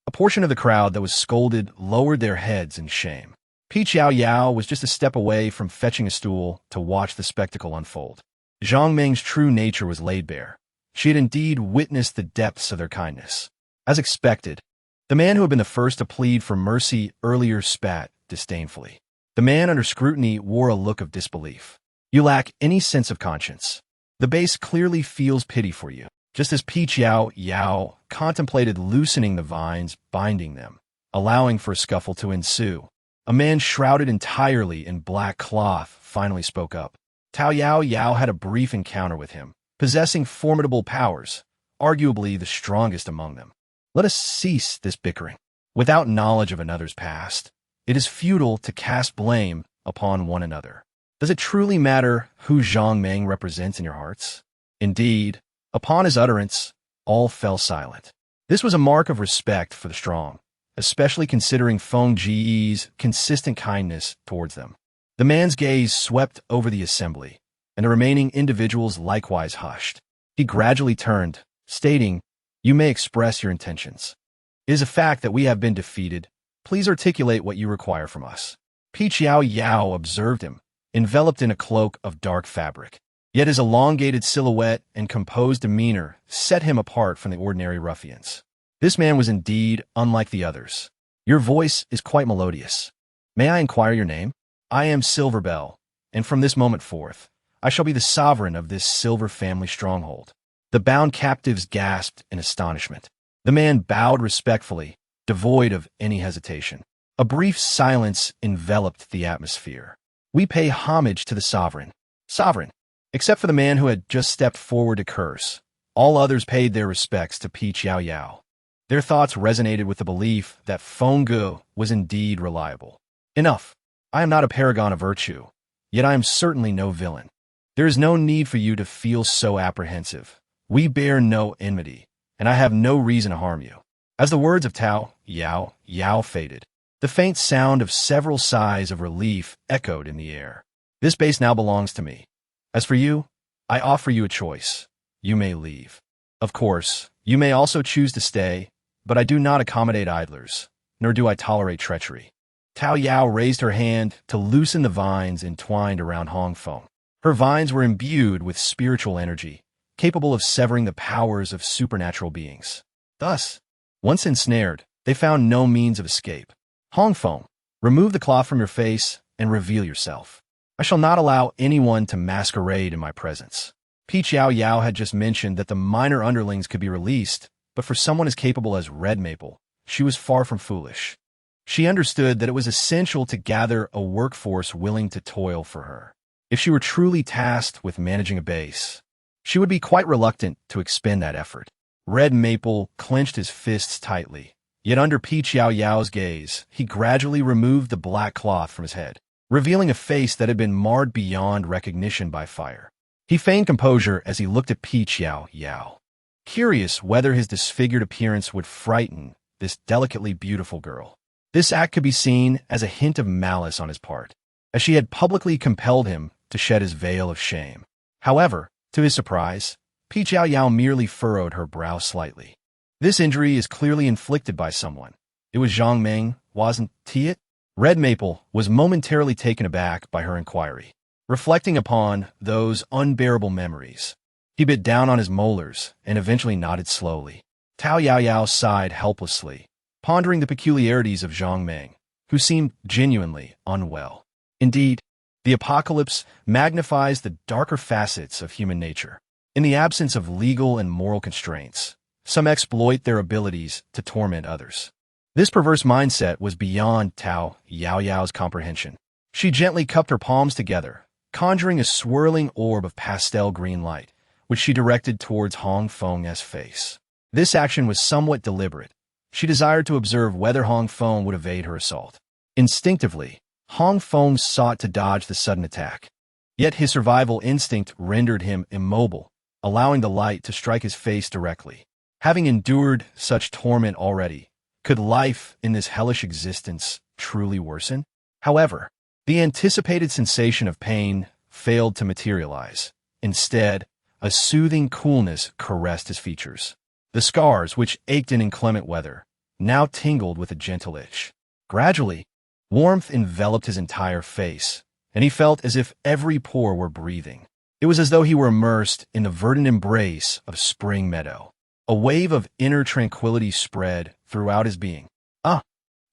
A portion of the crowd that was scolded lowered their heads in shame. Yao Yao was just a step away from fetching a stool to watch the spectacle unfold. Zhang Meng's true nature was laid bare. She had indeed witnessed the depths of their kindness. As expected, the man who had been the first to plead for mercy earlier spat disdainfully. The man under scrutiny wore a look of disbelief. You lack any sense of conscience. The base clearly feels pity for you. Just as Yao Yao contemplated loosening the vines binding them, allowing for a scuffle to ensue, a man shrouded entirely in black cloth finally spoke up. Yao Yao had a brief encounter with him, possessing formidable powers, arguably the strongest among them. Let us cease this bickering. Without knowledge of another's past, it is futile to cast blame upon one another. Does it truly matter who Zhang Meng represents in your hearts? Indeed, upon his utterance, all fell silent. This was a mark of respect for the strong, especially considering Feng Ji's consistent kindness towards them. The man's gaze swept over the assembly, and the remaining individuals likewise hushed. He gradually turned, stating, "You may express your intentions. It is a fact that we have been defeated. Please articulate what you require from us." Yao Yao observed him, enveloped in a cloak of dark fabric. Yet his elongated silhouette and composed demeanor set him apart from the ordinary ruffians. This man was indeed unlike the others. "Your voice is quite melodious. May I inquire your name?" "I am Silverbell, and from this moment forth, I shall be the sovereign of this Silver family stronghold." The bound captives gasped in astonishment. The man bowed respectfully, devoid of any hesitation. A brief silence enveloped the atmosphere. "We pay homage to the sovereign." Sovereign. Except for the man who had just stepped forward to curse, all others paid their respects to Yao Yao. Their thoughts resonated with the belief that Feng Gu was indeed reliable. "Enough. I am not a paragon of virtue, yet I am certainly no villain. There is no need for you to feel so apprehensive. We bear no enmity, and I have no reason to harm you." As the words of Yao Yao faded, the faint sound of several sighs of relief echoed in the air. "This base now belongs to me. As for you, I offer you a choice. You may leave. Of course, you may also choose to stay, but I do not accommodate idlers, nor do I tolerate treachery." Yao raised her hand to loosen the vines entwined around Hong Feng. Her vines were imbued with spiritual energy, capable of severing the powers of supernatural beings. Thus, once ensnared, they found no means of escape. "Hong Feng, remove the cloth from your face and reveal yourself. I shall not allow anyone to masquerade in my presence." Yao Yao had just mentioned that the minor underlings could be released, but for someone as capable as Red Maple, she was far from foolish. She understood that it was essential to gather a workforce willing to toil for her. If she were truly tasked with managing a base, she would be quite reluctant to expend that effort. Red Maple clenched his fists tightly, yet under Yao Yao's gaze, he gradually removed the black cloth from his head, revealing a face that had been marred beyond recognition by fire. He feigned composure as he looked at Yao Yao, curious whether his disfigured appearance would frighten this delicately beautiful girl. This act could be seen as a hint of malice on his part, as she had publicly compelled him to shed his veil of shame. However, to his surprise, Yao Yao merely furrowed her brow slightly. "This injury is clearly inflicted by someone. It was Zhang Meng, wasn't it?" Red Maple was momentarily taken aback by her inquiry. Reflecting upon those unbearable memories, he bit down on his molars and eventually nodded slowly. Yao Yao sighed helplessly, pondering the peculiarities of Zhang Meng, who seemed genuinely unwell. Indeed, the apocalypse magnifies the darker facets of human nature. In the absence of legal and moral constraints, some exploit their abilities to torment others. This perverse mindset was beyond Yao Yao's comprehension. She gently cupped her palms together, conjuring a swirling orb of pastel green light, which she directed towards Hong Feng's face. This action was somewhat deliberate. She desired to observe whether Hong Feng would evade her assault. Instinctively, Hong Feng sought to dodge the sudden attack. Yet his survival instinct rendered him immobile, allowing the light to strike his face directly. Having endured such torment already, could life in this hellish existence truly worsen? However, the anticipated sensation of pain failed to materialize. Instead, a soothing coolness caressed his features. The scars, which ached in inclement weather, now tingled with a gentle itch. Gradually, warmth enveloped his entire face, and he felt as if every pore were breathing. It was as though he were immersed in the verdant embrace of spring meadow. A wave of inner tranquility spread throughout his being. "Ah,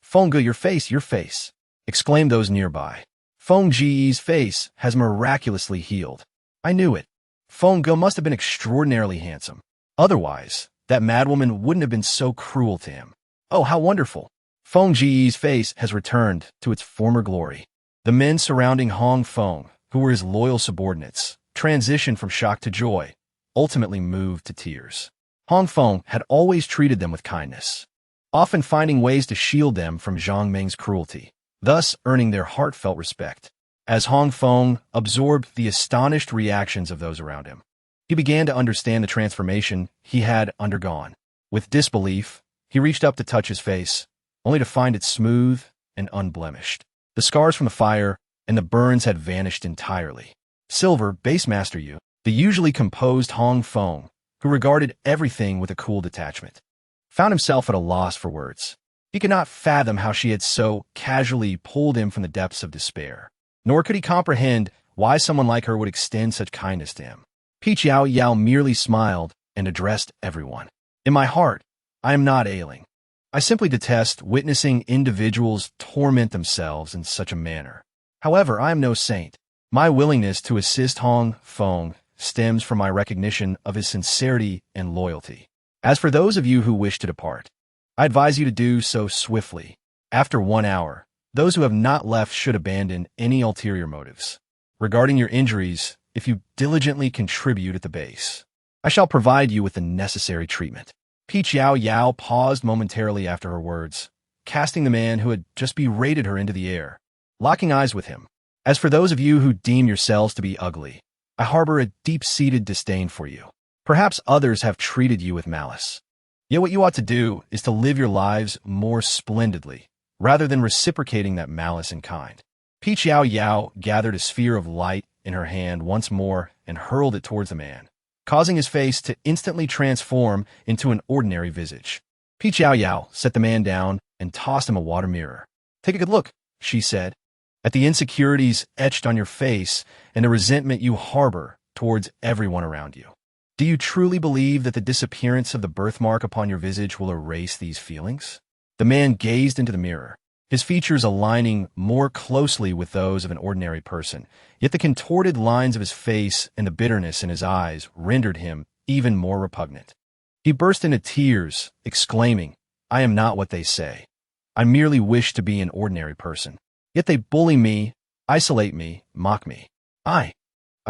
Fengge, your face," exclaimed those nearby. "Feng Ji's face has miraculously healed. I knew it. Fengge must have been extraordinarily handsome. Otherwise, that madwoman wouldn't have been so cruel to him. Oh, how wonderful! Feng Ji's face has returned to its former glory." The men surrounding Hong Feng, who were his loyal subordinates, transitioned from shock to joy, ultimately moved to tears. Hong Feng had always treated them with kindness, often finding ways to shield them from Zhang Meng's cruelty, thus earning their heartfelt respect. As Hong Feng absorbed the astonished reactions of those around him, he began to understand the transformation he had undergone. With disbelief, he reached up to touch his face, only to find it smooth and unblemished. The scars from the fire and the burns had vanished entirely. Silver, base master Yu, the usually composed Hong Feng, who regarded everything with a cool detachment, found himself at a loss for words. He could not fathom how she had so casually pulled him from the depths of despair, nor could he comprehend why someone like her would extend such kindness to him. Yao Yao merely smiled and addressed everyone. "In my heart, I am not ailing. I simply detest witnessing individuals torment themselves in such a manner. However, I am no saint. My willingness to assist Hong Feng stems from my recognition of his sincerity and loyalty. As for those of you who wish to depart, I advise you to do so swiftly. After 1 hour, those who have not left should abandon any ulterior motives. Regarding your injuries, if you diligently contribute at the base, I shall provide you with the necessary treatment." Yao Yao paused momentarily after her words, casting the man who had just berated her into the air, locking eyes with him. "As for those of you who deem yourselves to be ugly, I harbor a deep-seated disdain for you. Perhaps others have treated you with malice. Yet what you ought to do is to live your lives more splendidly, rather than reciprocating that malice in kind." Yao Yao gathered a sphere of light in her hand once more and hurled it towards the man, causing his face to instantly transform into an ordinary visage. Yao Yao set the man down and tossed him a water mirror. "Take a good look," she said, "at the insecurities etched on your face and the resentment you harbor towards everyone around you. Do you truly believe that the disappearance of the birthmark upon your visage will erase these feelings?" The man gazed into the mirror, his features aligning more closely with those of an ordinary person, yet the contorted lines of his face and the bitterness in his eyes rendered him even more repugnant. He burst into tears, exclaiming, "I am not what they say. I merely wish to be an ordinary person. Yet they bully me, isolate me, mock me. I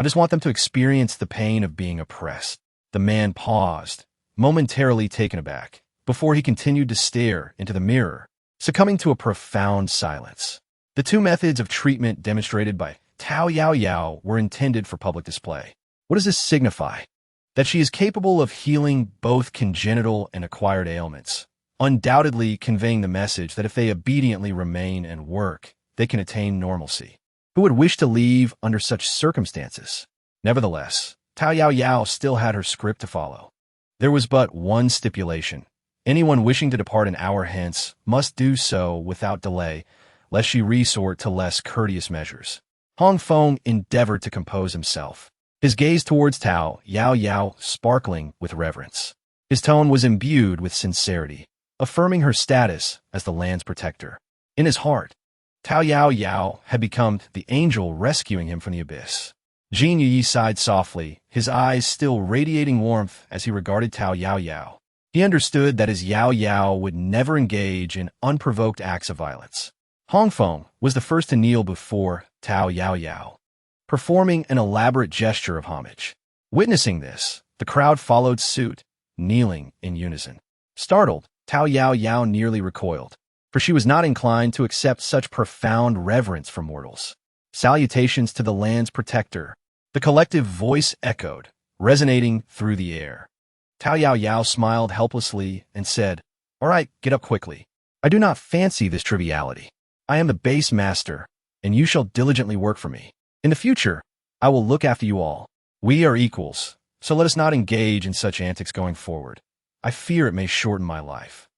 just want them to experience the pain of being oppressed." The man paused, momentarily taken aback, before he continued to stare into the mirror, succumbing to a profound silence. The two methods of treatment demonstrated by Yao Yao were intended for public display. What does this signify? That she is capable of healing both congenital and acquired ailments, undoubtedly conveying the message that if they obediently remain and work, they can attain normalcy. Who would wish to leave under such circumstances? Nevertheless, Yao Yao still had her script to follow. There was but one stipulation. Anyone wishing to depart an hour hence must do so without delay, lest she resort to less courteous measures. Hong Feng endeavored to compose himself, his gaze towards Yao Yao sparkling with reverence. His tone was imbued with sincerity, affirming her status as the land's protector. In his heart, Yao Yao had become the angel rescuing him from the abyss. Jin Yi sighed softly, his eyes still radiating warmth as he regarded Yao Yao. He understood that his Yao Yao would never engage in unprovoked acts of violence. Hong Feng was the first to kneel before Yao Yao, performing an elaborate gesture of homage. Witnessing this, the crowd followed suit, kneeling in unison. Startled, Yao Yao nearly recoiled, for she was not inclined to accept such profound reverence from mortals. Salutations to the land's protector. The collective voice echoed, resonating through the air. Yao Yao smiled helplessly and said, "All right, get up quickly. I do not fancy this triviality. I am the base master, and you shall diligently work for me. In the future, I will look after you all. We are equals, so let us not engage in such antics going forward. I fear it may shorten my life."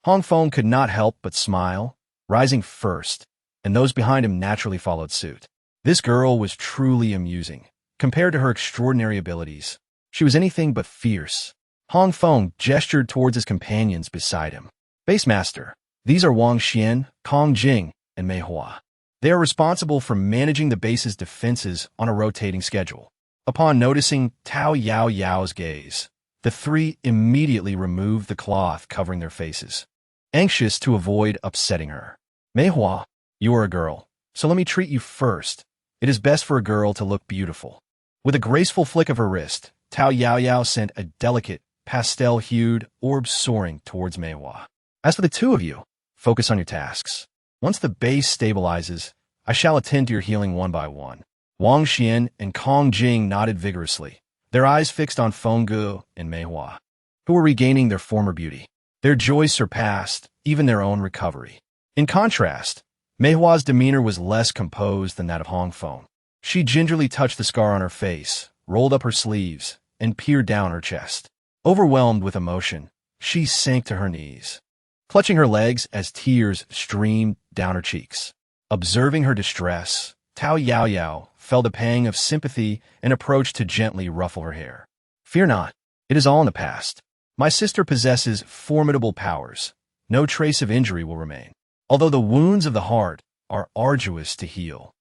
Hong Feng could not help but smile, rising first, and those behind him naturally followed suit. This girl was truly amusing. Compared to her extraordinary abilities, she was anything but fierce. Hong Feng gestured towards his companions beside him. "Base Master, these are Wang Xian, Kong Jing, and Mei Hua. They are responsible for managing the base's defenses on a rotating schedule." Upon noticing Yao Yao's gaze, the three immediately removed the cloth covering their faces, anxious to avoid upsetting her. "Mei Hua, you are a girl, so let me treat you first. It is best for a girl to look beautiful." With a graceful flick of her wrist, Yao Yao sent a delicate, pastel-hued orb soaring towards Mei Hua. "As for the two of you, focus on your tasks. Once the base stabilizes, I shall attend to your healing one by one." Wang Xian and Kong Jing nodded vigorously, their eyes fixed on Feng Gu and Mei Hua, who were regaining their former beauty. Their joy surpassed even their own recovery. In contrast, Mei Hua's demeanor was less composed than that of Hong Feng. She gingerly touched the scar on her face, rolled up her sleeves, and peered down her chest. Overwhelmed with emotion, she sank to her knees, clutching her legs as tears streamed down her cheeks. Observing her distress, Yao Yao felt a pang of sympathy and approached to gently ruffle her hair. "Fear not, it is all in the past. My sister possesses formidable powers. No trace of injury will remain, although the wounds of the heart are arduous to heal.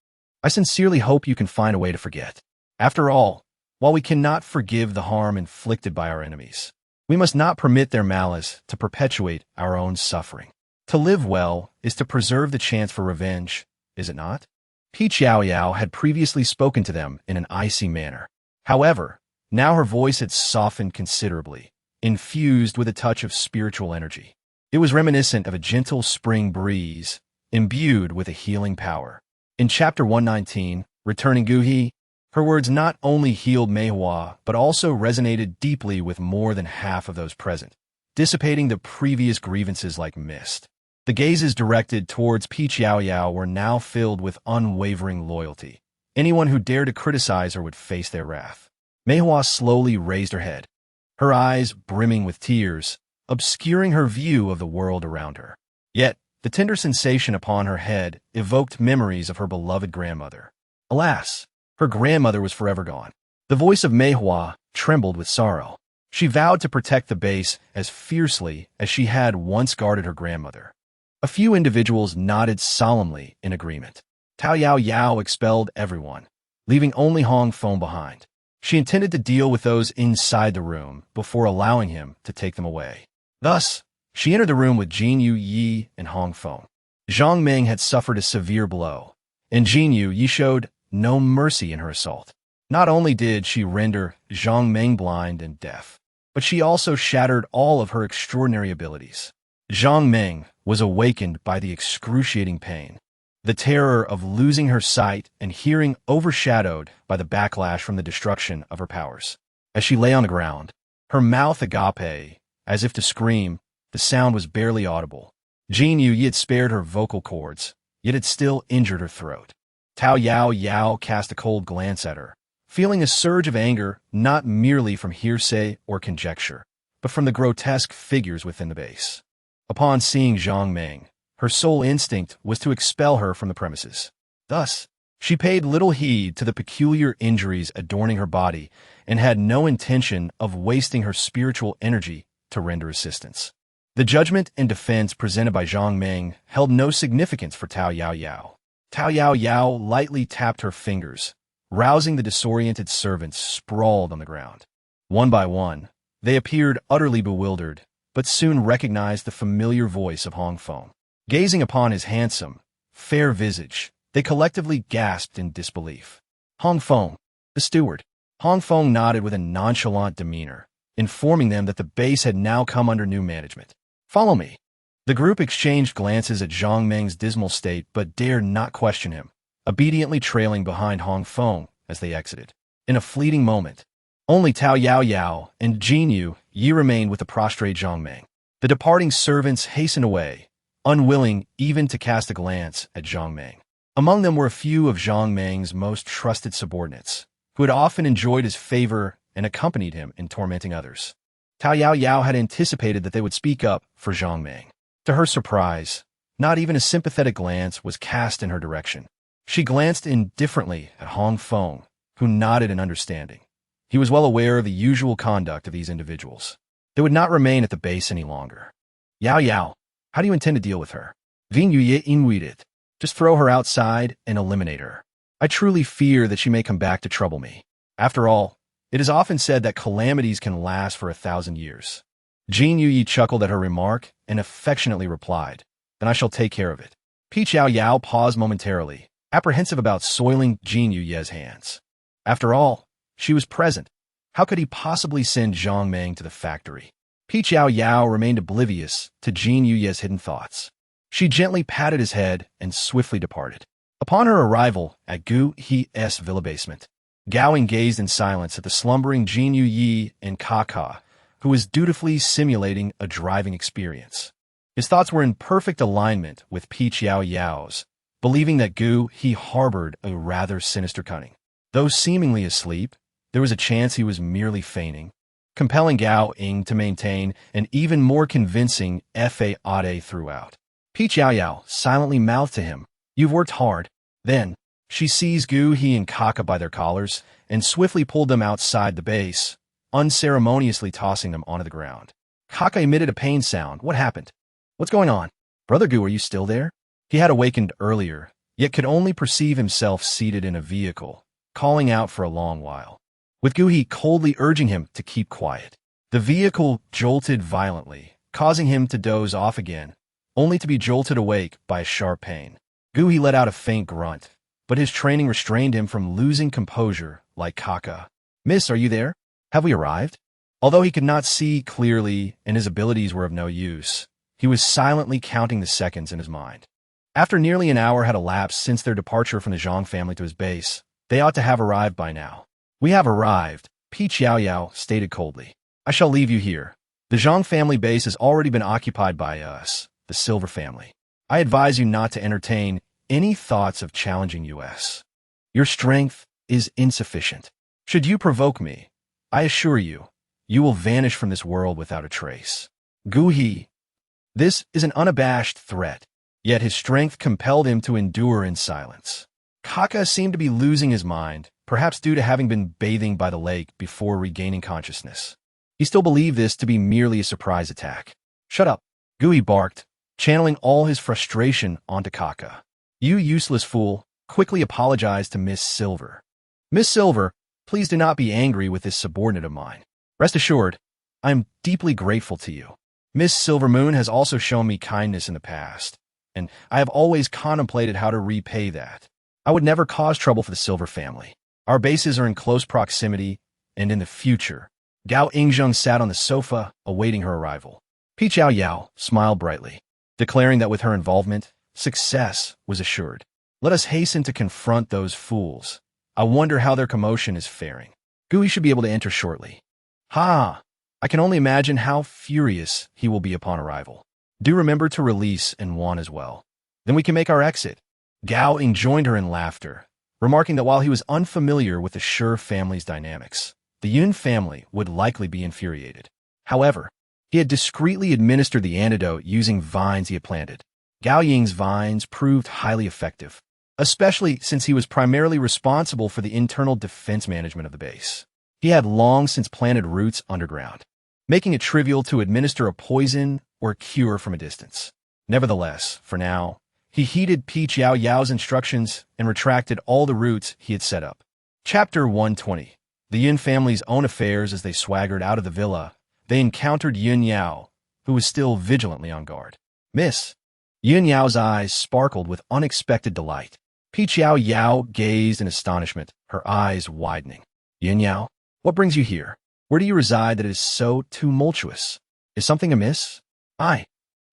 I sincerely hope you can find a way to forget. After all, while we cannot forgive the harm inflicted by our enemies, we must not permit their malice to perpetuate our own suffering. To live well is to preserve the chance for revenge, is it not?" Yao Yao had previously spoken to them in an icy manner. However, now her voice had softened considerably, infused with a touch of spiritual energy. It was reminiscent of a gentle spring breeze, imbued with a healing power. In Chapter 119, Returning Guhi, her words not only healed Mei Hua, but also resonated deeply with more than half of those present, dissipating the previous grievances like mist. The gazes directed towards Yao Yao were now filled with unwavering loyalty. Anyone who dared to criticize her would face their wrath. Mei Hua slowly raised her head, her eyes brimming with tears, obscuring her view of the world around her. Yet, the tender sensation upon her head evoked memories of her beloved grandmother. Alas, her grandmother was forever gone. The voice of Mei Hua trembled with sorrow. She vowed to protect the base as fiercely as she had once guarded her grandmother. A few individuals nodded solemnly in agreement. Yao Yao expelled everyone, leaving only Hong Feng behind. She intended to deal with those inside the room before allowing him to take them away. Thus, she entered the room with Jin Yu Yi and Hong Feng. Zhang Meng had suffered a severe blow, and Jin Yu Yi showed no mercy in her assault. Not only did she render Zhang Meng blind and deaf, but she also shattered all of her extraordinary abilities. Zhang Meng was awakened by the excruciating pain, the terror of losing her sight and hearing overshadowed by the backlash from the destruction of her powers. As she lay on the ground, her mouth agape, as if to scream, the sound was barely audible. Jin Yu Yi had spared her vocal cords, yet had still injured her throat. Yao Yao cast a cold glance at her, feeling a surge of anger not merely from hearsay or conjecture, but from the grotesque figures within the base. Upon seeing Zhang Meng, her sole instinct was to expel her from the premises. Thus, she paid little heed to the peculiar injuries adorning her body and had no intention of wasting her spiritual energy to render assistance. The judgment and defense presented by Zhang Meng held no significance for Yao Yao. Yao Yao lightly tapped her fingers, rousing the disoriented servants sprawled on the ground. One by one, they appeared utterly bewildered, but soon recognized the familiar voice of Hong Feng. Gazing upon his handsome, fair visage, they collectively gasped in disbelief. Hong Feng, the steward. Hong Feng nodded with a nonchalant demeanor, informing them that the base had now come under new management. Follow me. The group exchanged glances at Zhang Meng's dismal state but dared not question him, obediently trailing behind Hong Feng as they exited. In a fleeting moment, only Yao Yao and Jin Yi remained with the prostrate Zhang Meng. The departing servants hastened away, unwilling even to cast a glance at Zhang Meng. Among them were a few of Zhang Meng's most trusted subordinates, who had often enjoyed his favor and accompanied him in tormenting others. Yao Yao had anticipated that they would speak up for Zhang Meng. To her surprise, not even a sympathetic glance was cast in her direction. She glanced indifferently at Hong Feng, who nodded in understanding. He was well aware of the usual conduct of these individuals. They would not remain at the base any longer. Yao Yao, how do you intend to deal with her? Feign it. Just throw her outside and eliminate her. I truly fear that she may come back to trouble me. After all, it is often said that calamities can last for 1,000 years. Jin Yi chuckled at her remark and affectionately replied, Then I shall take care of it. Yao Yao paused momentarily, apprehensive about soiling Jin Yi's hands. After all, she was present. How could he possibly send Zhang Meng to the factory? Yao Yao remained oblivious to Jin Yi's hidden thoughts. She gently patted his head and swiftly departed. Upon her arrival at Gu He's villa basement, Gowing gazed in silence at the slumbering Jin Yi and Kaka, who was dutifully simulating a driving experience. His thoughts were in perfect alignment with Yao Yao's, believing that Gu He harbored a rather sinister cunning. Though seemingly asleep, there was a chance he was merely feigning, compelling Gao Ying to maintain an even more convincing faade throughout. Yao Yao silently mouthed to him, You've worked hard. Then, she seized Gu He and Kaka by their collars and swiftly pulled them outside the base, unceremoniously tossing them onto the ground. Kaka emitted a pained sound. What happened? What's going on? Brother Gu, are you still there? He had awakened earlier, yet could only perceive himself seated in a vehicle, calling out for a long while, with Gu He coldly urging him to keep quiet. The vehicle jolted violently, causing him to doze off again, only to be jolted awake by a sharp pain. Gu He let out a faint grunt, but his training restrained him from losing composure like Kaka. Miss, are you there? Have we arrived? Although he could not see clearly and his abilities were of no use, he was silently counting the seconds in his mind. After nearly an hour had elapsed since their departure from the Zhang family to his base, they ought to have arrived by now. We have arrived, Yao Yao stated coldly. I shall leave you here. The Zhang family base has already been occupied by us, the Silver family. I advise you not to entertain any thoughts of challenging us. Your strength is insufficient. Should you provoke me, I assure you, you will vanish from this world without a trace. Gu He. This is an unabashed threat, yet his strength compelled him to endure in silence. Kaka seemed to be losing his mind, perhaps due to having been bathing by the lake before regaining consciousness. He still believed this to be merely a surprise attack. Shut up, Gu He barked, channeling all his frustration onto Kaka. You useless fool, quickly apologized to Miss Silver. Miss Silver, please do not be angry with this subordinate of mine. Rest assured, I am deeply grateful to you. Miss Silvermoon has also shown me kindness in the past, and I have always contemplated how to repay that. I would never cause trouble for the Silver family. Our bases are in close proximity, and in the future. Gao Yingzheng sat on the sofa, awaiting her arrival. Yao Yao smiled brightly, declaring that with her involvement, success was assured. Let us hasten to confront those fools. I wonder how their commotion is faring. Gu He should be able to enter shortly. Ha! I can only imagine how furious he will be upon arrival. Do remember to release N1 as well. Then we can make our exit. Gao Ying joined her in laughter, remarking that while he was unfamiliar with the Shi family's dynamics, the Yun family would likely be infuriated. However, he had discreetly administered the antidote using vines he had planted. Gao Ying's vines proved highly effective, especially since he was primarily responsible for the internal defense management of the base. He had long since planted roots underground, making it trivial to administer a poison or cure from a distance. Nevertheless, for now, he heeded Yao Yao's instructions and retracted all the roots he had set up. Chapter 120. The Yun family's own affairs. As they swaggered out of the villa, they encountered Yun Yao, who was still vigilantly on guard. Miss. Yun Yao's eyes sparkled with unexpected delight. Peach Yao Yao gazed in astonishment, her eyes widening. Yun Yao, what brings you here? Where do you reside that is so tumultuous? Is something amiss? I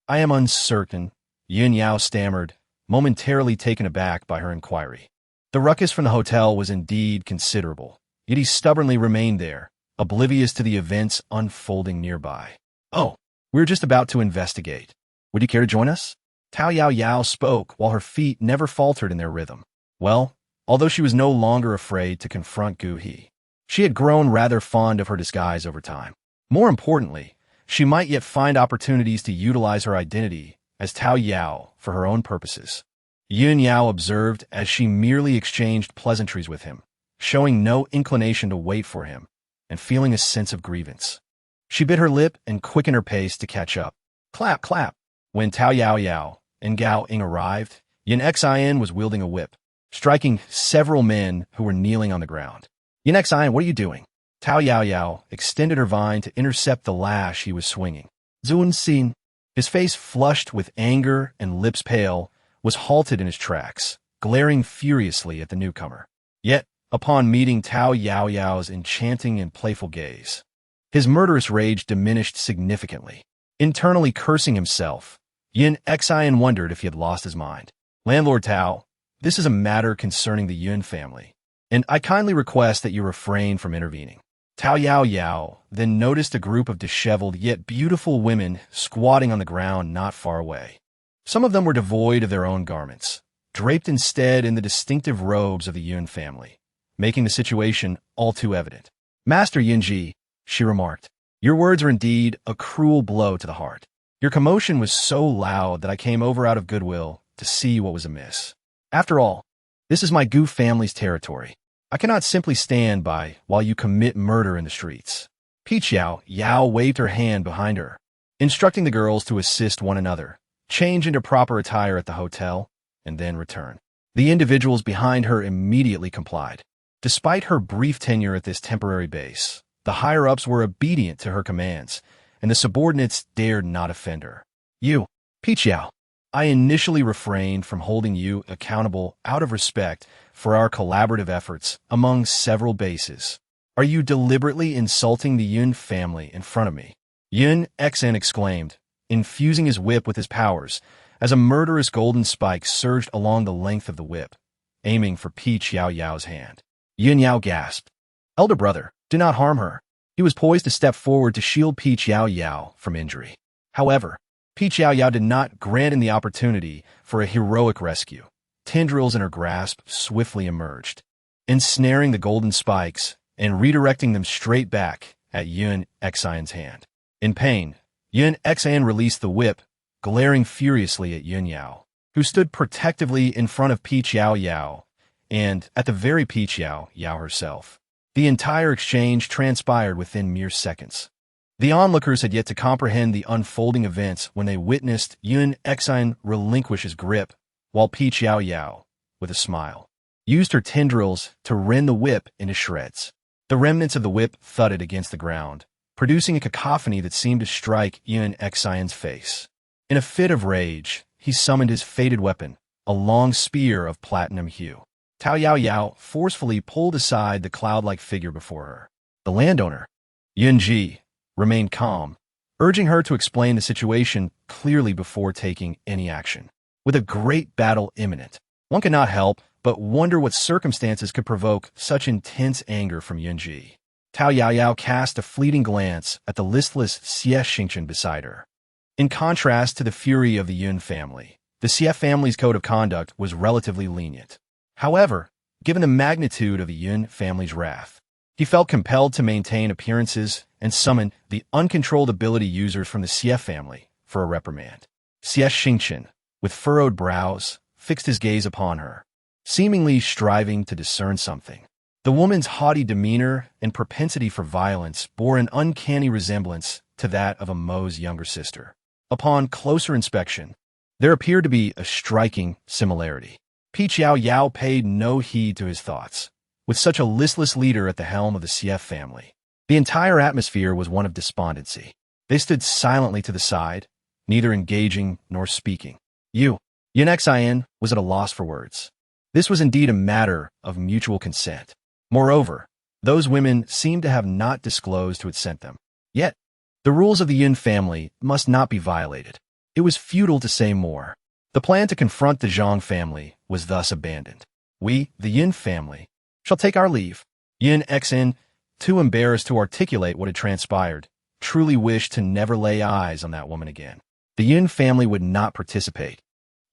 am uncertain, Yun Yao stammered, momentarily taken aback by her inquiry. The ruckus from the hotel was indeed considerable, yet he stubbornly remained there, oblivious to the events unfolding nearby. Oh, we're just about to investigate. Would you care to join us? Yao Yao spoke while her feet never faltered in their rhythm. Well, although she was no longer afraid to confront Gu He, she had grown rather fond of her disguise over time. More importantly, she might yet find opportunities to utilize her identity as Yao Yao for her own purposes. Yun Yao observed as she merely exchanged pleasantries with him, showing no inclination to wait for him, and feeling a sense of grievance. She bit her lip and quickened her pace to catch up. Clap, clap. When Yao Yao and Gao Ing arrived, Yun Xin was wielding a whip, striking several men who were kneeling on the ground. Yun Xin, what are you doing? Yao Yao extended her vine to intercept the lash he was swinging. Zun Xin, his face flushed with anger and lips pale, was halted in his tracks, glaring furiously at the newcomer. Yet, upon meeting Yao Yao's enchanting and playful gaze, his murderous rage diminished significantly. Internally cursing himself, Yun Xin wondered if he had lost his mind. Landlord Tao, this is a matter concerning the Yun family, and I kindly request that you refrain from intervening. Yao Yao then noticed a group of disheveled yet beautiful women squatting on the ground not far away. Some of them were devoid of their own garments, draped instead in the distinctive robes of the Yun family, making the situation all too evident. Master Yunji, she remarked, your words are indeed a cruel blow to the heart. Your commotion was so loud that I came over out of goodwill to see what was amiss. After all, this is my Gu family's territory. I cannot simply stand by while you commit murder in the streets. Peach Yao waved her hand behind her, instructing the girls to assist one another, change into proper attire at the hotel, and then return. The individuals behind her immediately complied. Despite her brief tenure at this temporary base, the higher-ups were obedient to her commands, and the subordinates dared not offend her. You, Peach Yao, I initially refrained from holding you accountable out of respect for our collaborative efforts among several bases. Are you deliberately insulting the Yun family in front of me? Yun Xin exclaimed, infusing his whip with his powers, as a murderous golden spike surged along the length of the whip, aiming for Peach Yao's hand. Yun Yao gasped. Elder brother, do not harm her. He was poised to step forward to shield Peach Yao from injury. However, Peach Yao did not grant him the opportunity for a heroic rescue. Tendrils in her grasp swiftly emerged, ensnaring the golden spikes and redirecting them straight back at Yun Xin's hand. In pain, Yun Xin released the whip, glaring furiously at Yun Yao, who stood protectively in front of Peach Yao and at the very Peach Yao herself. The entire exchange transpired within mere seconds. The onlookers had yet to comprehend the unfolding events when they witnessed Yun Xin relinquish his grip, while Peach Yao, with a smile, used her tendrils to rend the whip into shreds. The remnants of the whip thudded against the ground, producing a cacophony that seemed to strike Yun Xin's face. In a fit of rage, he summoned his fated weapon, a long spear of platinum hue. Yao forcefully pulled aside the cloud-like figure before her. The landowner, Yunji, remained calm, urging her to explain the situation clearly before taking any action. With a great battle imminent, one cannot help but wonder what circumstances could provoke such intense anger from Yunji. Yao cast a fleeting glance at the listless Xie Xingchen beside her. In contrast to the fury of the Yun family, the Xie family's code of conduct was relatively lenient. However, given the magnitude of the Yun family's wrath, he felt compelled to maintain appearances and summon the uncontrolled ability users from the Xie family for a reprimand. Xie Xingchen, with furrowed brows, fixed his gaze upon her, seemingly striving to discern something. The woman's haughty demeanor and propensity for violence bore an uncanny resemblance to that of a Mo's younger sister. Upon closer inspection, there appeared to be a striking similarity. Peach Yao paid no heed to his thoughts. With such a listless leader at the helm of the Xie family, the entire atmosphere was one of despondency. They stood silently to the side, neither engaging nor speaking. Yin Xin was at a loss for words. This was indeed a matter of mutual consent. Moreover, those women seemed to have not disclosed who had sent them. Yet, the rules of the Yin family must not be violated. It was futile to say more. The plan to confront the Zhang family was thus abandoned. We, the Yin family, shall take our leave. Yin Xin, too embarrassed to articulate what had transpired, truly wished to never lay eyes on that woman again. The Yin family would not participate,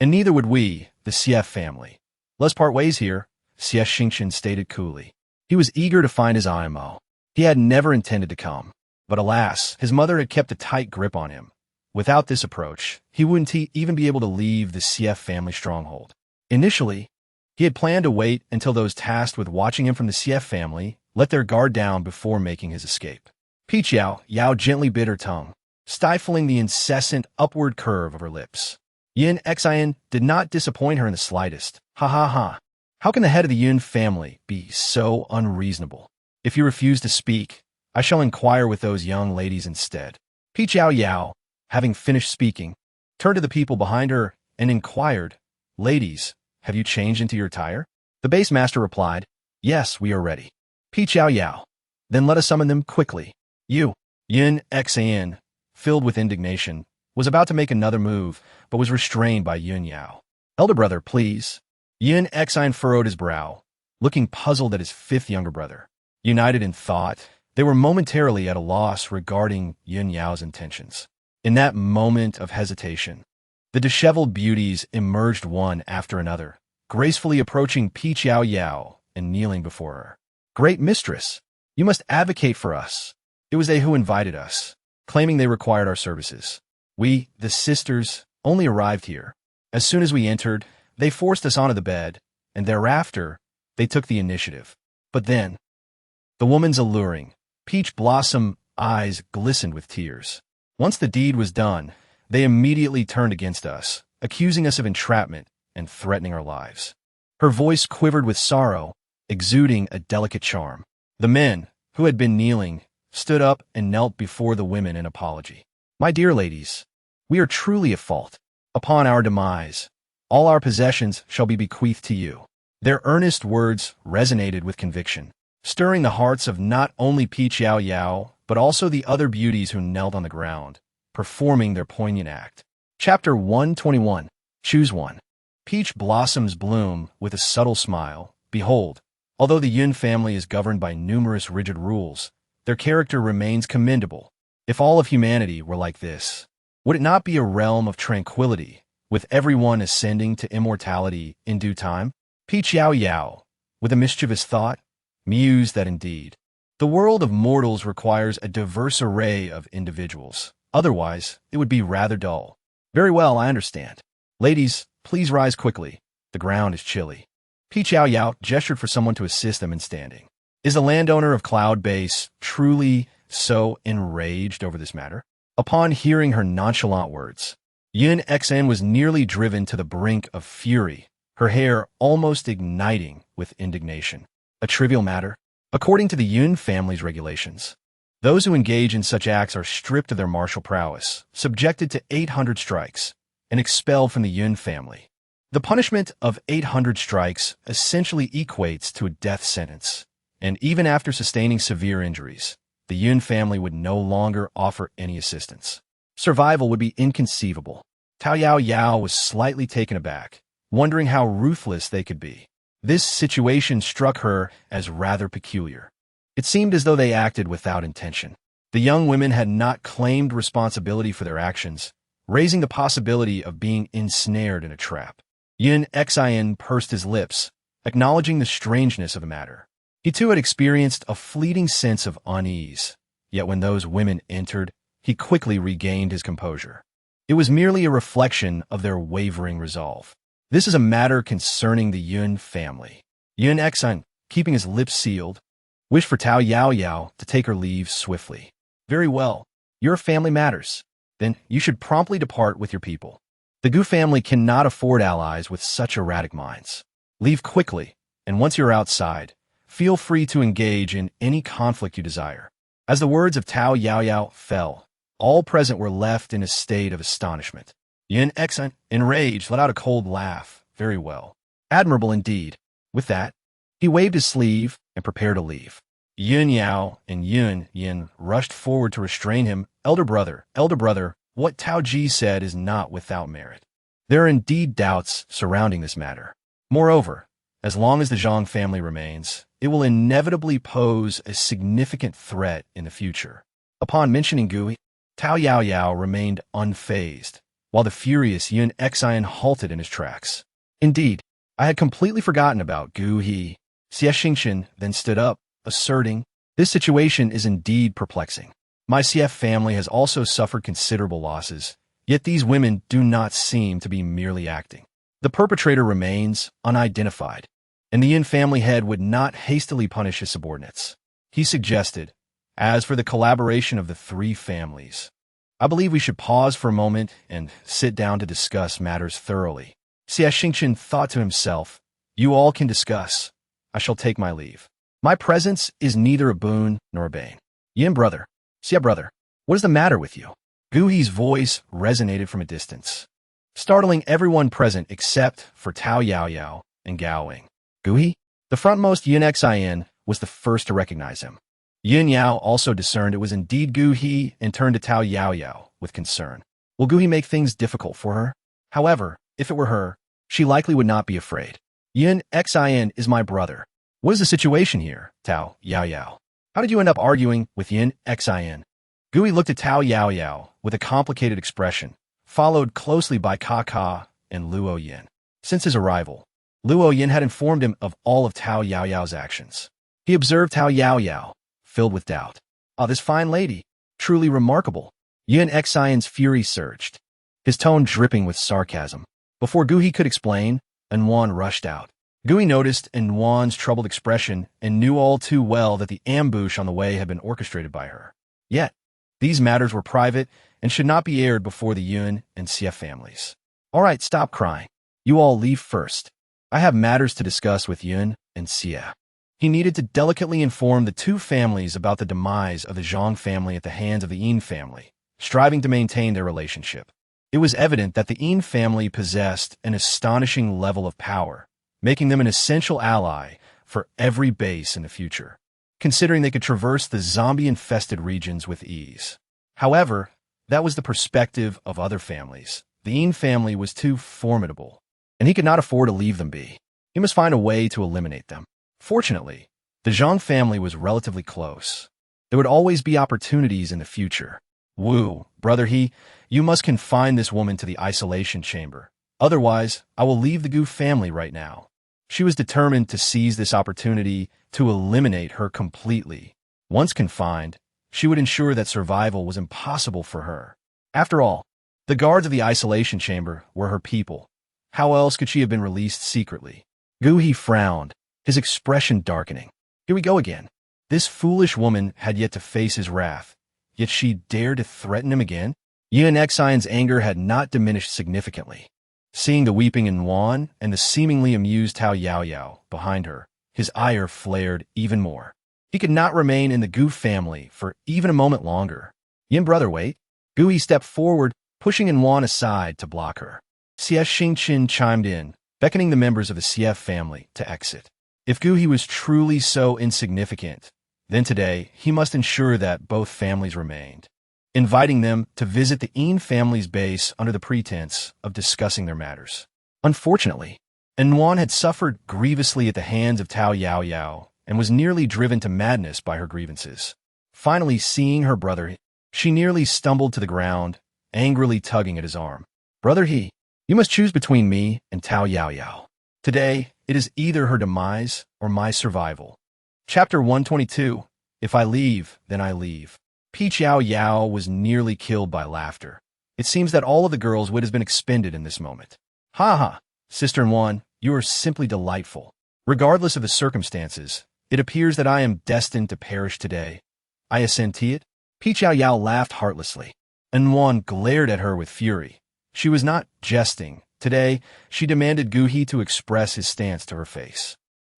and neither would we, the Xie family. Let's part ways here, Xie Xingqian stated coolly. He was eager to find his IMO. He had never intended to come, but alas, his mother had kept a tight grip on him. Without this approach, he wouldn't even be able to leave the Xie family stronghold. Initially, he had planned to wait until those tasked with watching him from the Xie family let their guard down before making his escape. Yao Yao gently bit her tongue, stifling the incessant upward curve of her lips. Yin Xin did not disappoint her in the slightest. Ha ha ha. How can the head of the Yin family be so unreasonable? If you refuse to speak, I shall inquire with those young ladies instead. Yao Yao, having finished speaking, turned to the people behind her and inquired, Ladies, have you changed into your attire? The base master replied, Yes, we are ready. Yao Yao, then let us summon them quickly. Yin Xin, filled with indignation, was about to make another move, but was restrained by Yun Yao. Elder brother, please. Yin Xin furrowed his brow, looking puzzled at his fifth younger brother. United in thought, they were momentarily at a loss regarding Yun Yao's intentions. In that moment of hesitation, the disheveled beauties emerged one after another, gracefully approaching Yao Yao and kneeling before her. Great mistress, you must advocate for us. It was they who invited us, claiming they required our services. We, the sisters, only arrived here. As soon as we entered, they forced us onto the bed, and thereafter, they took the initiative. But then, the woman's alluring, peach blossom eyes glistened with tears. Once the deed was done, they immediately turned against us, accusing us of entrapment and threatening our lives. Her voice quivered with sorrow, exuding a delicate charm. The men, who had been kneeling, stood up and knelt before the women in apology. My dear ladies, we are truly at fault. Upon our demise, all our possessions shall be bequeathed to you. Their earnest words resonated with conviction, stirring the hearts of not only Yao Yao, but also the other beauties who knelt on the ground, performing their poignant act. Chapter 121. Choose one. Peach blossoms bloom with a subtle smile. Behold, although the Yin family is governed by numerous rigid rules, their character remains commendable. If all of humanity were like this, would it not be a realm of tranquility, with everyone ascending to immortality in due time? Yao Yao, with a mischievous thought, mused that indeed, the world of mortals requires a diverse array of individuals. Otherwise, it would be rather dull. Very well, I understand. Ladies, please rise quickly. The ground is chilly. Yao Yao gestured for someone to assist them in standing. Is the landowner of Cloud Base truly so enraged over this matter? Upon hearing her nonchalant words, Yin Xin was nearly driven to the brink of fury, her hair almost igniting with indignation. A trivial matter? According to the Yin family's regulations, those who engage in such acts are stripped of their martial prowess, subjected to 800 strikes, and expelled from the Yin family. The punishment of 800 strikes essentially equates to a death sentence, and even after sustaining severe injuries, the Yin family would no longer offer any assistance. Survival would be inconceivable. Yao Yao was slightly taken aback, wondering how ruthless they could be. This situation struck her as rather peculiar. It seemed as though they acted without intention. The young women had not claimed responsibility for their actions, raising the possibility of being ensnared in a trap. Yin Xin pursed his lips, acknowledging the strangeness of the matter. He too had experienced a fleeting sense of unease, yet when those women entered, he quickly regained his composure. It was merely a reflection of their wavering resolve. This is a matter concerning the Yun family. Yin Xin, keeping his lips sealed, wished for Yao Yao to take her leave swiftly. Very well, your family matters. Then you should promptly depart with your people. The Gu family cannot afford allies with such erratic minds. Leave quickly, and once you're outside, feel free to engage in any conflict you desire. As the words of Yao Yao fell, All present were left in a state of astonishment. Yun Exan, enraged, let out a cold laugh. Very well. Admirable indeed. With that, he waved his sleeve and prepared to leave. Yun Yao and Yun Yin rushed forward to restrain him. Elder brother, what Tao Ji said is not without merit. There are indeed doubts surrounding this matter. Moreover, as long as the Zhang family remains, it will inevitably pose a significant threat in the future. Upon mentioning Gui, Tao Yao Yao remained unfazed, while the furious Yun Xian halted in his tracks. Indeed, I had completely forgotten about Gu He. Xie Xingxin then stood up, asserting, "This situation is indeed perplexing. My CF family has also suffered considerable losses, yet these women do not seem to be merely acting. The perpetrator remains unidentified, and the Yin family head would not hastily punish his subordinates." He suggested, "As for the collaboration of the three families, I believe we should pause for a moment and sit down to discuss matters thoroughly." Xie Xingqin thought to himself, "You all can discuss. I shall take my leave. My presence is neither a boon nor a bane." "Yin brother, Xie brother, what is the matter with you?" Gu He's voice resonated from a distance, startling everyone present except for Tao Yao Yao and Gao Wing. Gu He, the frontmost Yin Xian, was the first to recognize him. Yin Yao also discerned it was indeed Gu He and turned to Tao Yao Yao with concern. Will Gu He make things difficult for her? However, if it were her, she likely would not be afraid. "Yin Xian is my brother. What is the situation here, Tao Yao Yao? How did you end up arguing with Yin Xian?" Gu He looked at Tao Yao Yao with a complicated expression, followed closely by Ka and Luo Yin. Since his arrival, Luo Yin had informed him of all of Tao Yao Yao's actions. He observed Tao Yao Yao, filled with doubt. "Ah, this fine lady, truly remarkable." Yin Xian's fury surged, his tone dripping with sarcasm. Before Gu He could explain, Anwan rushed out. Gu He noticed Anwan's troubled expression and knew all too well that the ambush on the way had been orchestrated by her. Yet, these matters were private and should not be aired before the Yun and Xie families. "All right, stop crying. You all leave first. I have matters to discuss with Yun and Xie." He needed to delicately inform the two families about the demise of the Zhang family at the hands of the Yin family, striving to maintain their relationship. It was evident that the Yin family possessed an astonishing level of power, making them an essential ally for every base in the future, considering they could traverse the zombie-infested regions with ease. However, that was the perspective of other families. The Yin family was too formidable, and he could not afford to leave them be. He must find a way to eliminate them. Fortunately, the Zhang family was relatively close. There would always be opportunities in the future. "Wu, brother He, you must confine this woman to the isolation chamber. Otherwise, I will leave the Gu family right now." She was determined to seize this opportunity to eliminate her completely. Once confined, she would ensure that survival was impossible for her. After all, the guards of the isolation chamber were her people. How else could she have been released secretly? Gu He frowned, his expression darkening. Here we go again. This foolish woman had yet to face his wrath, yet she dared to threaten him again? Yin Xian's anger had not diminished significantly. Seeing the weeping Anwan and the seemingly amused Tao Yao Yao behind her, his ire flared even more. He could not remain in the Gu family for even a moment longer. "Yin brother, wait." Gu He stepped forward, pushing Anwan aside to block her. Xie Xingqin chimed in, beckoning the members of the Xie family to exit. If Gu He was truly so insignificant, then today he must ensure that both families remained, inviting them to visit the Yin family's base under the pretense of discussing their matters. Unfortunately, Anwan had suffered grievously at the hands of Tao Yao Yao and was nearly driven to madness by her grievances. Finally, seeing her brother, she nearly stumbled to the ground, angrily tugging at his arm. "Brother He, you must choose between me and Tao Yao Yao. Today, it is either her demise or my survival." Chapter 122. If I leave, then I leave. Peach Yao Yao was nearly killed by laughter. It seems that all of the girl's wit has been expended in this moment. "Ha ha, Sister Anwan, you are simply delightful. Regardless of the circumstances, it appears that I am destined to perish today. I assent to it." Peach Yao Yao laughed heartlessly. Anwan glared at her with fury. She was not jesting. Today, she demanded Gu He to express his stance to her face.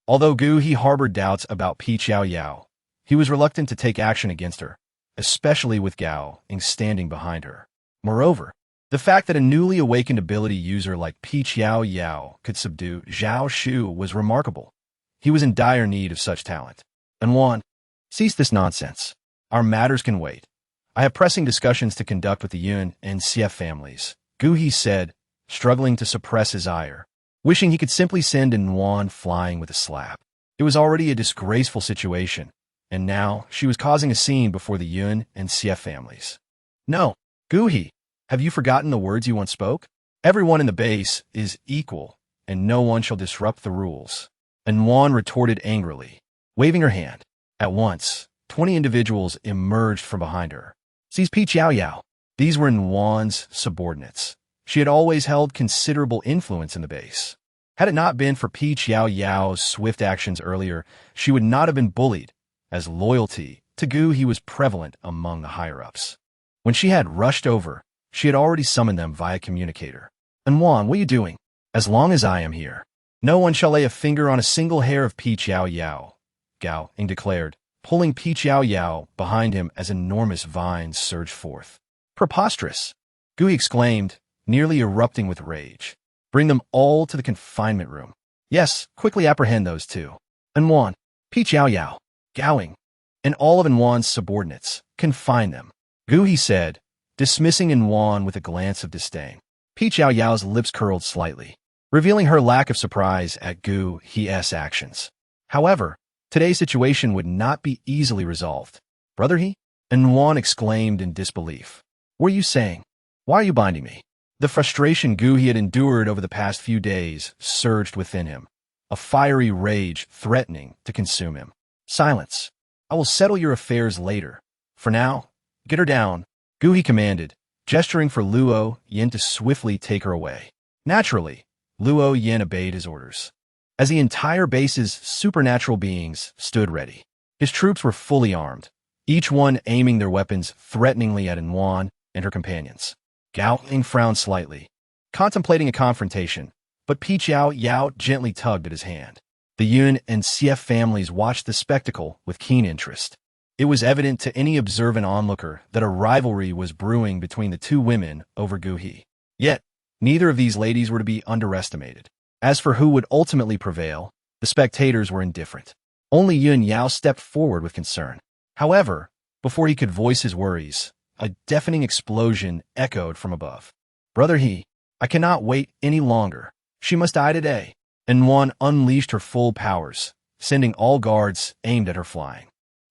Although Gu He harbored doubts about Peach Yao Yao, he was reluctant to take action against her. especially with Yao Ying standing behind her. Moreover, the fact that a newly awakened ability user like Peach Yao Yao could subdue Zhao Shu was remarkable. He was in dire need of such talent. And Wan, cease this nonsense. Our matters can wait. I have pressing discussions to conduct with the Yun and Xie families, Gu He said, struggling to suppress his ire, wishing he could simply send Wan flying with a slap. It was already a disgraceful situation, and now she was causing a scene before the Yun and Xie families. No, Gu He, have you forgotten the words you once spoke? Everyone in the base is equal, and no one shall disrupt the rules. And Wan retorted angrily, waving her hand. At once, 20 individuals emerged from behind her. Seize Peach Yao Yao. These were Wan's subordinates. She had always held considerable influence in the base. Had it not been for Peach Yao Yao's swift actions earlier, she would not have been bullied, as loyalty to Gu He was prevalent among the higher-ups. When she had rushed over, she had already summoned them via communicator. And Wan, what are you doing? As long as I am here, no one shall lay a finger on a single hair of Peach Yao Yao, Yao Ying declared, pulling Peach Yao Yao behind him as enormous vines surged forth. Preposterous! Gu He exclaimed, nearly erupting with rage. Bring them all to the confinement room. Yes, quickly apprehend those two. And Wan, Peach Yao Yao, Yao Ying, and all of Wan's subordinates, confine them. Gu He said, dismissing Wan with a glance of disdain. Peach Yao Yao's lips curled slightly, revealing her lack of surprise at Gu He's actions. However, today's situation would not be easily resolved. Brother He? And Wan exclaimed in disbelief. What are you saying? Why are you binding me? The frustration Gu He had endured over the past few days surged within him, a fiery rage threatening to consume him. Silence. I will settle your affairs later. For now, get her down, Gu He commanded, gesturing for Luo Yin to swiftly take her away. Naturally, Luo Yin obeyed his orders, as the entire base's supernatural beings stood ready. His troops were fully armed, each one aiming their weapons threateningly at Wan and her companions. Yao Ying frowned slightly, contemplating a confrontation, but Peach Yao Yao gently tugged at his hand. The Yun and Xie families watched the spectacle with keen interest. It was evident to any observant onlooker that a rivalry was brewing between the two women over Gu He. Yet, neither of these ladies were to be underestimated. As for who would ultimately prevail, the spectators were indifferent. Only Yun Yao stepped forward with concern. However, before he could voice his worries, a deafening explosion echoed from above. Brother He, I cannot wait any longer. She must die today. And Wan unleashed her full powers, sending all guards aimed at her flying.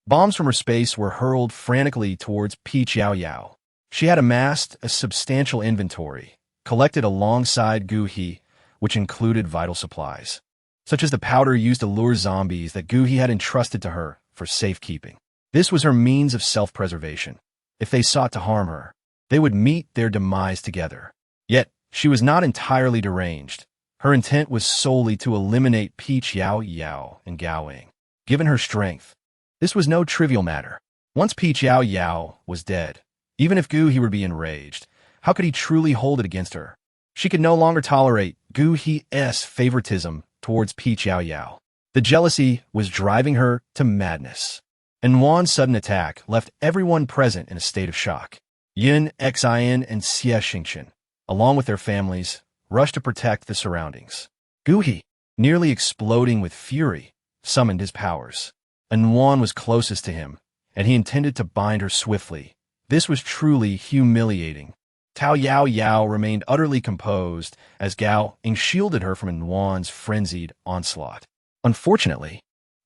Bombs from her space were hurled frantically towards Peach Yao Yao. She had amassed a substantial inventory, collected alongside Gu He, which included vital supplies, such as the powder used to lure zombies that Gu He had entrusted to her for safekeeping. This was her means of self-preservation. If they sought to harm her, they would meet their demise together. Yet, she was not entirely deranged. Her intent was solely to eliminate Peach Yao Yao and Yao Ying. Given her strength, this was no trivial matter. Once Peach Yao Yao was dead, even if Gu He would be enraged, how could he truly hold it against her? She could no longer tolerate Gu He's favoritism towards Peach Yao Yao. The jealousy was driving her to madness. And Wan's sudden attack left everyone present in a state of shock. Yun, Xin, and Xie Xingqian, along with their families, rushed to protect the surroundings. Gu He, nearly exploding with fury, summoned his powers. And Wan was closest to him, and he intended to bind her swiftly. This was truly humiliating. Tao Yao Yao remained utterly composed as Yao Ying shielded her from Wan's frenzied onslaught. Unfortunately,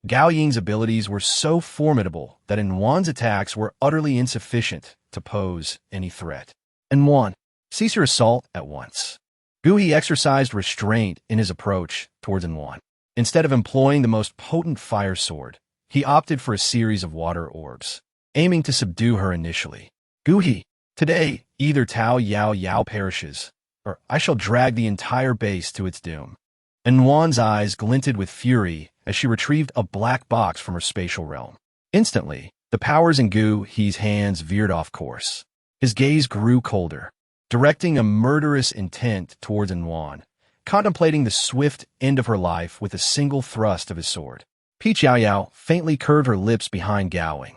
Yao Ying's abilities were so formidable that Wan's attacks were utterly insufficient to pose any threat. And Wan, cease your assault at once. Gu He exercised restraint in his approach towards Wan. Instead of employing the most potent fire sword, he opted for a series of water orbs, aiming to subdue her initially. Gu He, today, either Tao Yao Yao perishes, or I shall drag the entire base to its doom. And Wan's eyes glinted with fury as she retrieved a black box from her spatial realm. Instantly, the powers in Gu He's hands veered off course. His gaze grew colder, directing a murderous intent towards Wan, contemplating the swift end of her life with a single thrust of his sword. Peach Yao Yao faintly curved her lips behind Yao Ying.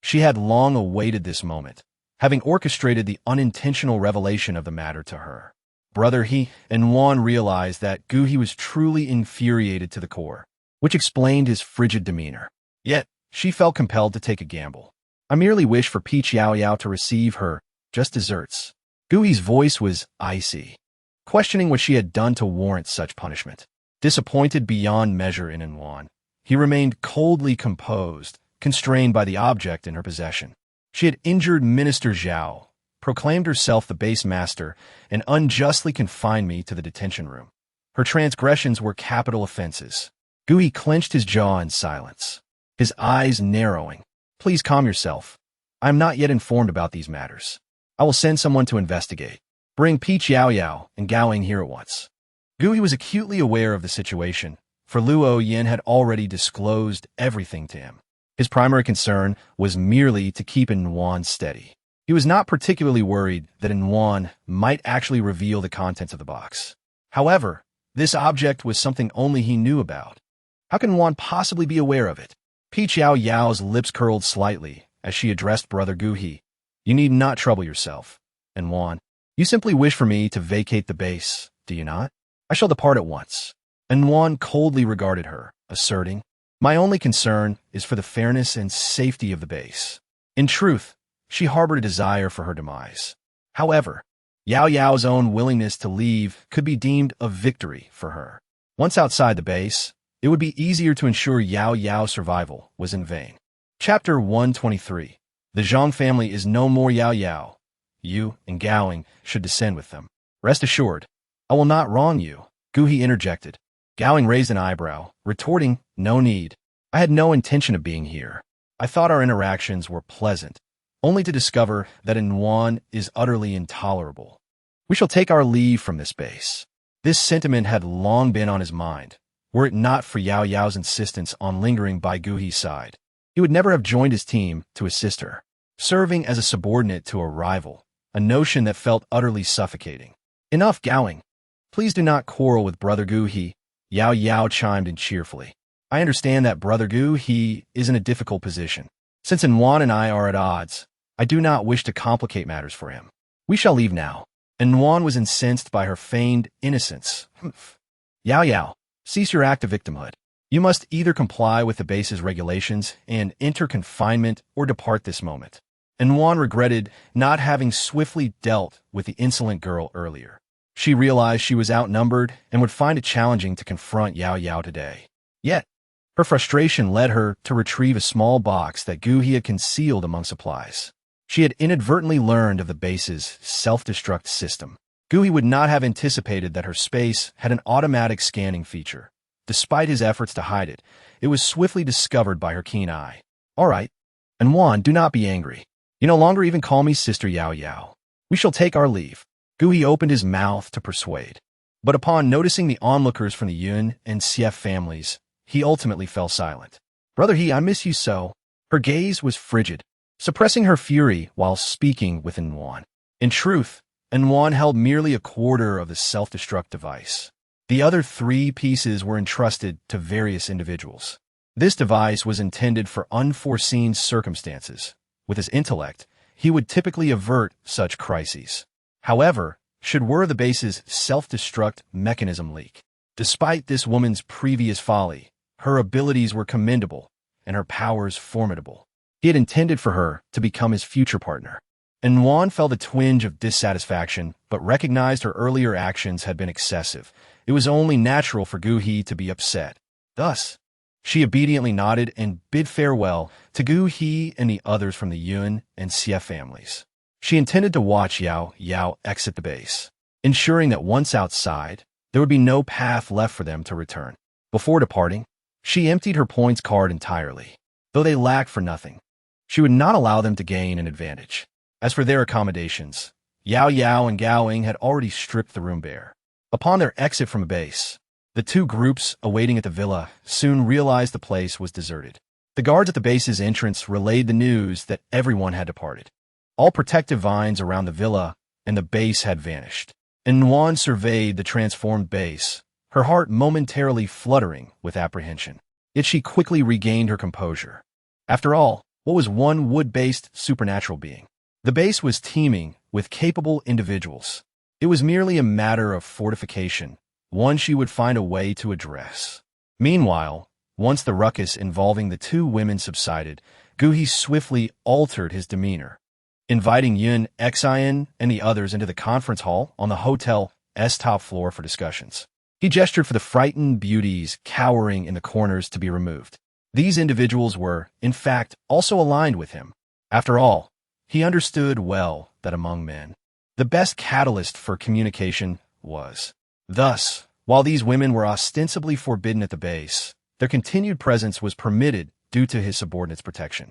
She had long awaited this moment, having orchestrated the unintentional revelation of the matter to her. Brother He and Juan realized that Gu He was truly infuriated to the core, which explained his frigid demeanor. Yet, she felt compelled to take a gamble. I merely wish for Peach Yao Yao to receive her just desserts. Gu He's voice was icy, questioning what she had done to warrant such punishment. Disappointed beyond measure in Juan, he remained coldly composed, constrained by the object in her possession. She had injured Minister Zhao, proclaimed herself the base master, and unjustly confined me to the detention room. Her transgressions were capital offenses. Gu He clenched his jaw in silence, his eyes narrowing. Please calm yourself. I am not yet informed about these matters. I will send someone to investigate. Bring Peach Yao Yao and Gaoing here at once. Gu He was acutely aware of the situation, for Luo Yin had already disclosed everything to him. His primary concern was merely to keep Yuan steady. He was not particularly worried that Yuan might actually reveal the contents of the box. However, this object was something only he knew about. How can Yuan possibly be aware of it? Peach Yao Yao's lips curled slightly as she addressed Brother Gu He. You need not trouble yourself. And Yuan, you simply wish for me to vacate the base, do you not? I shall depart at once. And Yuan coldly regarded her, asserting, my only concern is for the fairness and safety of the base. In truth, she harbored a desire for her demise. However, Yao Yao's own willingness to leave could be deemed a victory for her. Once outside the base, it would be easier to ensure Yao Yao's survival was in vain. Chapter 123. The Zhang family is no more Yao Yao. You and Gaoing should descend with them. Rest assured, I will not wrong you, Gu He interjected. Gaoing raised an eyebrow, retorting, no need. I had no intention of being here. I thought our interactions were pleasant, only to discover that Yuan is utterly intolerable. We shall take our leave from this base. This sentiment had long been on his mind, were it not for Yao Yao's insistence on lingering by Gu He's side. He would never have joined his team to assist her, serving as a subordinate to a rival, a notion that felt utterly suffocating. Enough, Gaoing. Please do not quarrel with Brother Gu He, Yao Yao chimed in cheerfully. I understand that Brother Gu He is in a difficult position. Since Yuan and I are at odds, I do not wish to complicate matters for him. We shall leave now. Yuan was incensed by her feigned innocence. Yao Yao, cease your act of victimhood. You must either comply with the base's regulations and enter confinement or depart this moment. Yuan regretted not having swiftly dealt with the insolent girl earlier. She realized she was outnumbered and would find it challenging to confront Yao Yao today. Yet, her frustration led her to retrieve a small box that Gu He had concealed among supplies. She had inadvertently learned of the base's self-destruct system. Gu He would not have anticipated that her space had an automatic scanning feature. Despite his efforts to hide it, it was swiftly discovered by her keen eye. All right, Yuan, do not be angry. You no longer even call me Sister Yao Yao. We shall take our leave. Gu He opened his mouth to persuade. But upon noticing the onlookers from the Yun and Xief families, he ultimately fell silent. Brother He, I miss you so. Her gaze was frigid, suppressing her fury while speaking with Yuan. In truth, Yuan held merely a quarter of the self-destruct device. The other 3 pieces were entrusted to various individuals. This device was intended for unforeseen circumstances. With his intellect, he would typically avert such crises. However, should the base's self-destruct mechanism leak. Despite this woman's previous folly, her abilities were commendable and her powers formidable. He had intended for her to become his future partner. Yuan felt a twinge of dissatisfaction, but recognized her earlier actions had been excessive. It was only natural for Gu He to be upset. Thus, she obediently nodded and bid farewell to Gu He and the others from the Yun and Xief families. She intended to watch Yao Yao exit the base, ensuring that once outside, there would be no path left for them to return. Before departing, she emptied her points card entirely. Though they lacked for nothing, she would not allow them to gain an advantage. As for their accommodations, Yao Yao and Gaoing had already stripped the room bare. Upon their exit from a base, the 2 groups awaiting at the villa soon realized the place was deserted. The guards at the base's entrance relayed the news that everyone had departed. All protective vines around the villa and the base had vanished. Yuan surveyed the transformed base, her heart momentarily fluttering with apprehension. Yet she quickly regained her composure. After all, what was one wood-based supernatural being. The base was teeming with capable individuals. It was merely a matter of fortification, one she would find a way to address. Meanwhile, once the ruckus involving the two women subsided, Guhi swiftly altered his demeanor, inviting Yun Xian and the others into the conference hall on the hotel's top floor for discussions. He gestured for the frightened beauties cowering in the corners to be removed. These individuals were, in fact, also aligned with him. After all, he understood well that among men, the best catalyst for communication was. Thus, while these women were ostensibly forbidden at the base, their continued presence was permitted due to his subordinates' protection.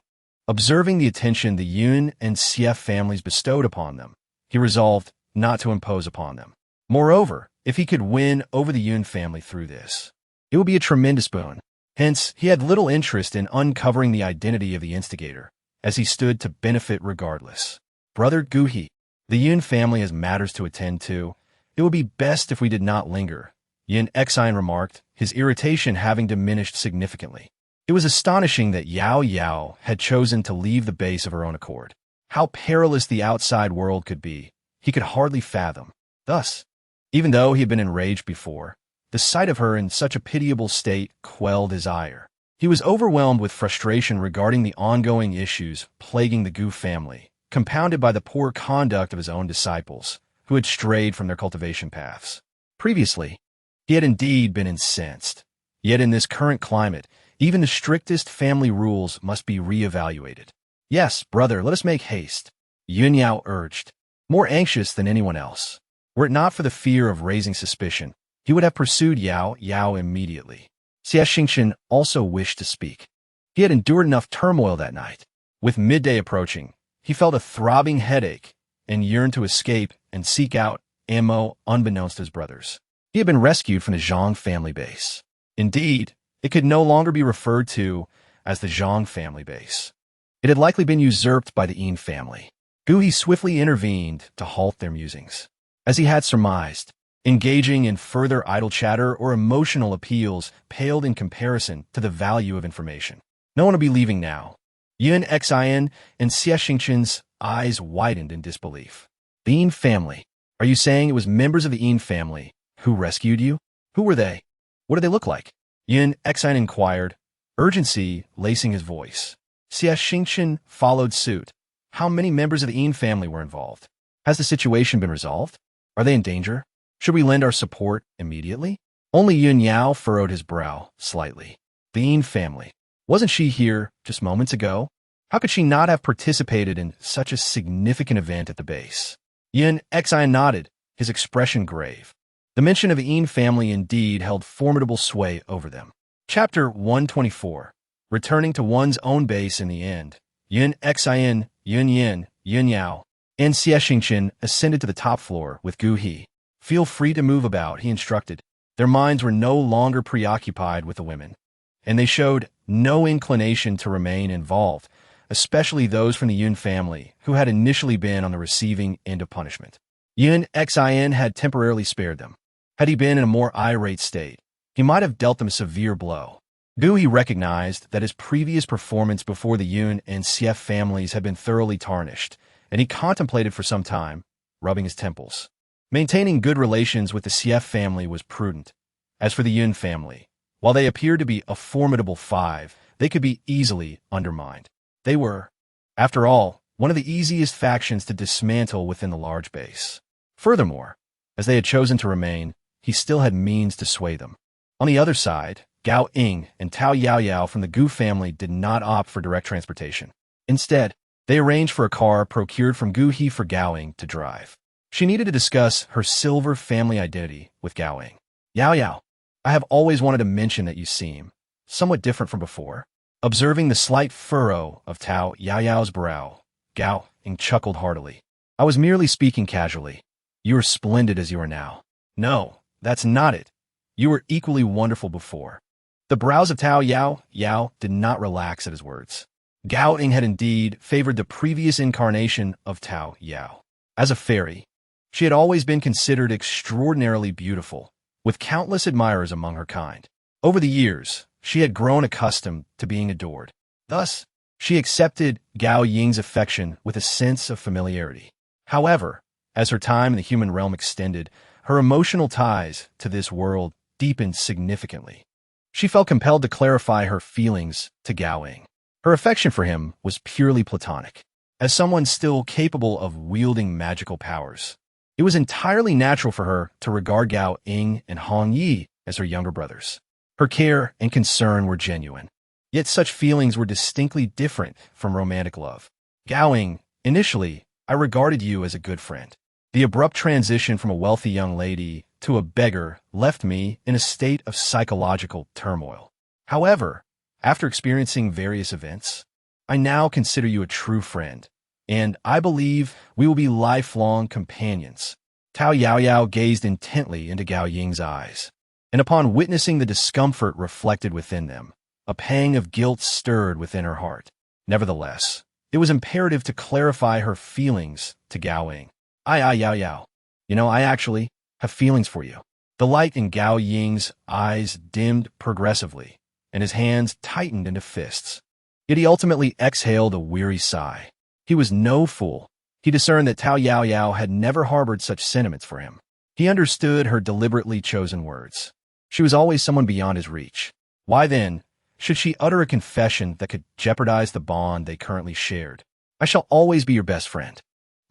Observing the attention the Yun and Xie families bestowed upon them, he resolved not to impose upon them. Moreover, if he could win over the Yun family through this, it would be a tremendous boon. Hence, he had little interest in uncovering the identity of the instigator, as he stood to benefit regardless. Brother Guhi, the Yun family has matters to attend to. It would be best if we did not linger, Yun Xian remarked, his irritation having diminished significantly. It was astonishing that Yao Yao had chosen to leave the base of her own accord. How perilous the outside world could be, he could hardly fathom. Thus, even though he had been enraged before, the sight of her in such a pitiable state quelled his ire. He was overwhelmed with frustration regarding the ongoing issues plaguing the Gu family, compounded by the poor conduct of his own disciples, who had strayed from their cultivation paths. Previously, he had indeed been incensed. Yet in this current climate, even the strictest family rules must be re-evaluated. Yes, brother, let us make haste, Yun Yao urged, more anxious than anyone else. Were it not for the fear of raising suspicion, he would have pursued Yao Yao immediately. Xie Xingchen also wished to speak. He had endured enough turmoil that night. With midday approaching, he felt a throbbing headache and yearned to escape and seek out ammo unbeknownst to his brothers. He had been rescued from the Zhang family base. Indeed, it could no longer be referred to as the Zhang family base. It had likely been usurped by the Yin family. Guhi swiftly intervened to halt their musings. As he had surmised, engaging in further idle chatter or emotional appeals paled in comparison to the value of information. No one would be leaving now. Yun Xian and Xie Xingchen's eyes widened in disbelief. The Yin family? Are you saying it was members of the Yin family who rescued you? Who were they? What did they look like? Yun Xian inquired, urgency lacing his voice. Xie Xingchen followed suit. How many members of the Yin family were involved? Has the situation been resolved? Are they in danger? Should we lend our support immediately? Only Yun Yao furrowed his brow slightly. The Yin family. Wasn't she here just moments ago? How could she not have participated in such a significant event at the base? Yun Xian nodded, his expression grave. The mention of the Yin family indeed held formidable sway over them. Chapter 124. Returning to one's own base in the end. Yun Xian, Yun Yin, Yun Yao, and Xie Xingchen ascended to the top floor with Gu He. Feel free to move about, he instructed. Their minds were no longer preoccupied with the women, and they showed no inclination to remain involved, especially those from the Yun family who had initially been on the receiving end of punishment. Yun Xian had temporarily spared them. Had he been in a more irate state, he might have dealt them a severe blow. Gu He recognized that his previous performance before the Yun and Xie families had been thoroughly tarnished, and he contemplated for some time, rubbing his temples. Maintaining good relations with the Xie family was prudent. As for the Yun family, while they appeared to be a formidable five, they could be easily undermined. They were, after all, one of the easiest factions to dismantle within the large base. Furthermore, as they had chosen to remain, he still had means to sway them. On the other side, Gao Ying and Tao Yao Yao from the Gu family did not opt for direct transportation. Instead, they arranged for a car procured from Gu He for Gao Ying to drive. She needed to discuss her silver family identity with Gao Ying. Yao Yao, I have always wanted to mention that you seem somewhat different from before. Observing the slight furrow of Tao Yao Yao's brow, Gao Ying chuckled heartily. I was merely speaking casually. You are splendid as you are now. No, that's not it. You were equally wonderful before. The brows of Tao Yao Yao did not relax at his words. Gao Ying had indeed favored the previous incarnation of Tao Yao. As a fairy, she had always been considered extraordinarily beautiful, with countless admirers among her kind. Over the years, she had grown accustomed to being adored. Thus, She accepted Gao Ying's affection with a sense of familiarity. However, as her time in the human realm extended, her emotional ties to this world deepened significantly. She felt compelled to clarify her feelings to Gao Ying. Her affection for him was purely platonic. As someone still capable of wielding magical powers, it was entirely natural for her to regard Gao Ying and Hong Yi as her younger brothers. Her care and concern were genuine. Yet such feelings were distinctly different from romantic love. Gao Ying, initially, I regarded you as a good friend. The abrupt transition from a wealthy young lady to a beggar left me in a state of psychological turmoil. However, after experiencing various events, I now consider you a true friend, and I believe we will be lifelong companions. Yao Yao gazed intently into Gao Ying's eyes, and upon witnessing the discomfort reflected within them, a pang of guilt stirred within her heart. Nevertheless, it was imperative to clarify her feelings to Gao Ying. Yao Yao. I actually have feelings for you. The light in Gao Ying's eyes dimmed progressively, and his hands tightened into fists. Yet he ultimately exhaled a weary sigh. He was no fool. He discerned that Yao Yao had never harbored such sentiments for him. He understood her deliberately chosen words. She was always someone beyond his reach. Why then should she utter a confession that could jeopardize the bond they currently shared? I shall always be your best friend.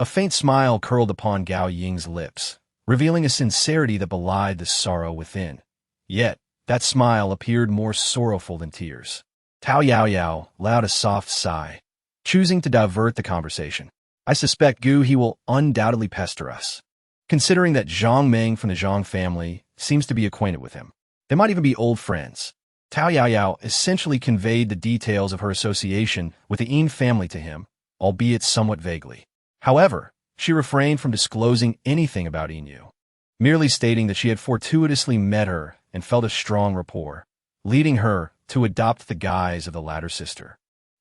A faint smile curled upon Gao Ying's lips, revealing a sincerity that belied the sorrow within. Yet, that smile appeared more sorrowful than tears. Yao Yao let out a soft sigh, choosing to divert the conversation. I suspect he will undoubtedly pester us, considering that Zhang Meng from the Zhang family seems to be acquainted with him. They might even be old friends. Yao Yao essentially conveyed the details of her association with the Yin family to him, albeit somewhat vaguely. However, she refrained from disclosing anything about Yin, merely stating that she had fortuitously met her and felt a strong rapport, leading her to adopt the guise of the latter sister.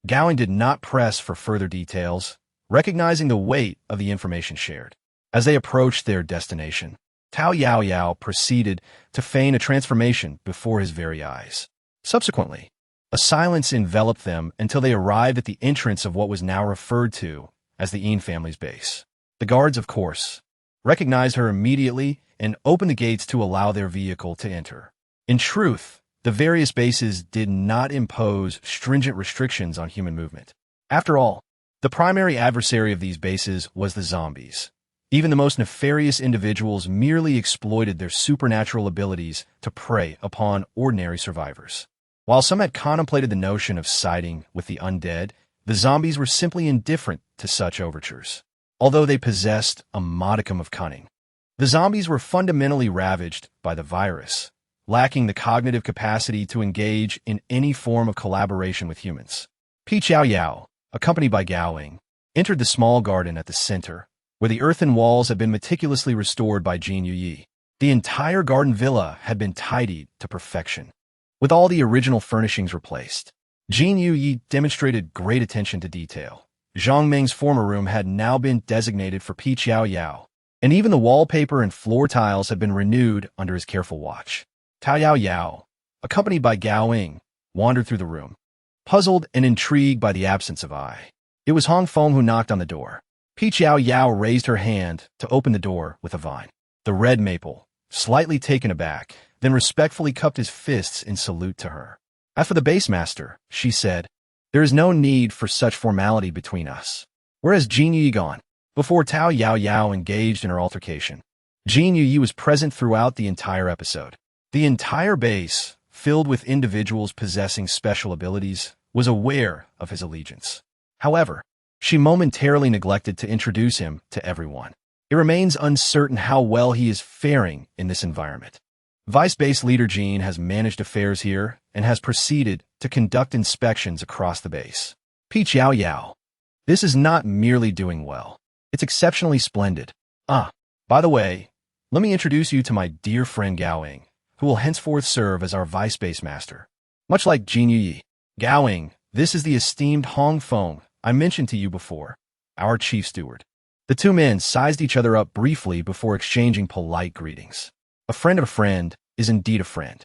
Gao Ying did not press for further details, recognizing the weight of the information shared. As they approached their destination, Yao Yao proceeded to feign a transformation before his very eyes. Subsequently, a silence enveloped them until they arrived at the entrance of what was now referred to as the Yin family's base. The guards, of course, recognized her immediately and opened the gates to allow their vehicle to enter. In truth, the various bases did not impose stringent restrictions on human movement. After all, the primary adversary of these bases was the zombies. Even the most nefarious individuals merely exploited their supernatural abilities to prey upon ordinary survivors. While some had contemplated the notion of siding with the undead, the zombies were simply indifferent to such overtures, although they possessed a modicum of cunning. The zombies were fundamentally ravaged by the virus, lacking the cognitive capacity to engage in any form of collaboration with humans. Yao Yao, accompanied by Gao Ying, entered the small garden at the center, where the earthen walls had been meticulously restored by Jin Yi. The entire garden villa had been tidied to perfection, with all the original furnishings replaced. Jin Yi demonstrated great attention to detail. Zhang Meng's former room had now been designated for Yao Yao, and even the wallpaper and floor tiles had been renewed under his careful watch. Yao Yao, accompanied by Gao Ying, wandered through the room, puzzled and intrigued by the absence of eye. It was Hong Feng who knocked on the door. Yao Yao raised her hand to open the door with a vine. The red maple, slightly taken aback, then respectfully cupped his fists in salute to her. As for the base master, she said, there is no need for such formality between us. Where has Jin Yi gone? Before Yao Yao engaged in her altercation, Jin Yi was present throughout the entire episode. The entire base, filled with individuals possessing special abilities, was aware of his allegiance. However, she momentarily neglected to introduce him to everyone. It remains uncertain how well he is faring in this environment. Vice Base Leader Jean has managed affairs here and has proceeded to conduct inspections across the base. Yao Yao. This is not merely doing well. It's exceptionally splendid. By the way, let me introduce you to my dear friend Gao Ying, who will henceforth serve as our Vice Base Master. Much like Jin Yi. Gao Ying, this is the esteemed Hong Feng I mentioned to you before, our Chief Steward. The two men sized each other up briefly before exchanging polite greetings. A friend of a friend is indeed a friend.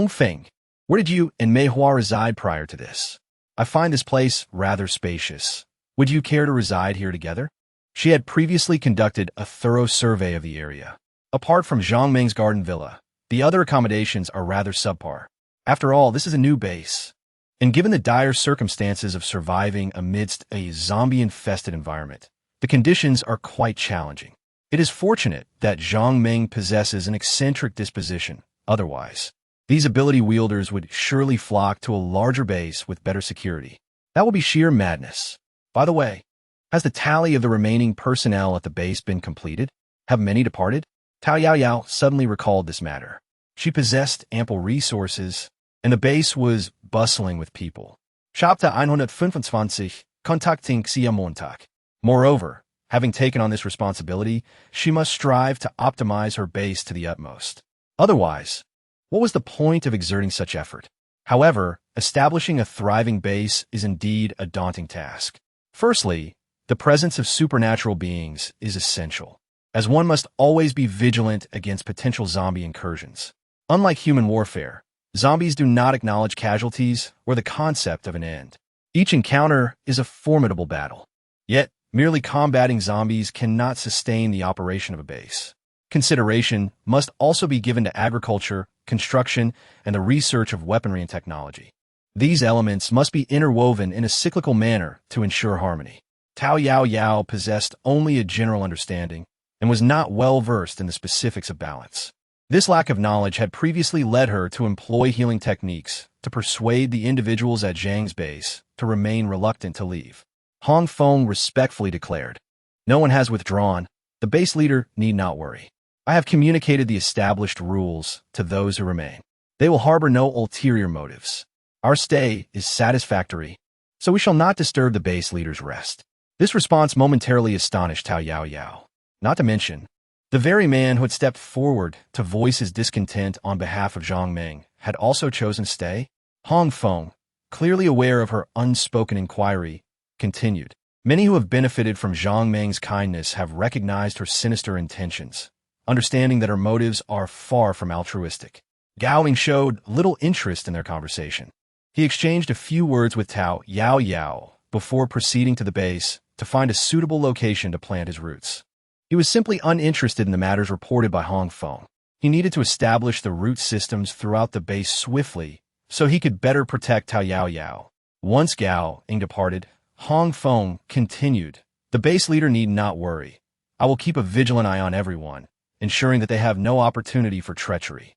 Feng, where did you and Mei Hua reside prior to this? I find this place rather spacious. Would you care to reside here together? She had previously conducted a thorough survey of the area. Apart from Zhang Meng's garden villa, the other accommodations are rather subpar. After all, this is a new base. And given the dire circumstances of surviving amidst a zombie-infested environment, the conditions are quite challenging. It is fortunate that Zhang Meng possesses an eccentric disposition. Otherwise, these ability wielders would surely flock to a larger base with better security. That will be sheer madness. By the way, has the tally of the remaining personnel at the base been completed? Have many departed? Yao Yao suddenly recalled this matter. She possessed ample resources, and the base was bustling with people. Chapter 125, Contacting Sie Montag. Moreover, having taken on this responsibility, she must strive to optimize her base to the utmost. Otherwise, what was the point of exerting such effort? However, establishing a thriving base is indeed a daunting task. Firstly, the presence of supernatural beings is essential, as one must always be vigilant against potential zombie incursions. Unlike human warfare, zombies do not acknowledge casualties or the concept of an end. Each encounter is a formidable battle. Yet, merely combating zombies cannot sustain the operation of a base. Consideration must also be given to agriculture, construction, and the research of weaponry and technology. These elements must be interwoven in a cyclical manner to ensure harmony. Yao Yao possessed only a general understanding and was not well versed in the specifics of balance. This lack of knowledge had previously led her to employ healing techniques to persuade the individuals at Zhang's base to remain reluctant to leave. Hong Feng respectfully declared, "No one has withdrawn. The base leader need not worry. I have communicated the established rules to those who remain. They will harbor no ulterior motives. Our stay is satisfactory, so we shall not disturb the base leader's rest." This response momentarily astonished Yao Yao. Not to mention, the very man who had stepped forward to voice his discontent on behalf of Zhang Meng had also chosen stay. Hong Feng, clearly aware of her unspoken inquiry, continued. Many who have benefited from Zhang Meng's kindness have recognized her sinister intentions, understanding that her motives are far from altruistic. Gowing showed little interest in their conversation. He exchanged a few words with Yao Yao before proceeding to the base to find a suitable location to plant his roots. He was simply uninterested in the matters reported by Hong Feng. He needed to establish the root systems throughout the base swiftly so he could better protect Yao Yao. Once Gao Ying departed, Hong Feng continued, "The base leader need not worry. I will keep a vigilant eye on everyone, ensuring that they have no opportunity for treachery."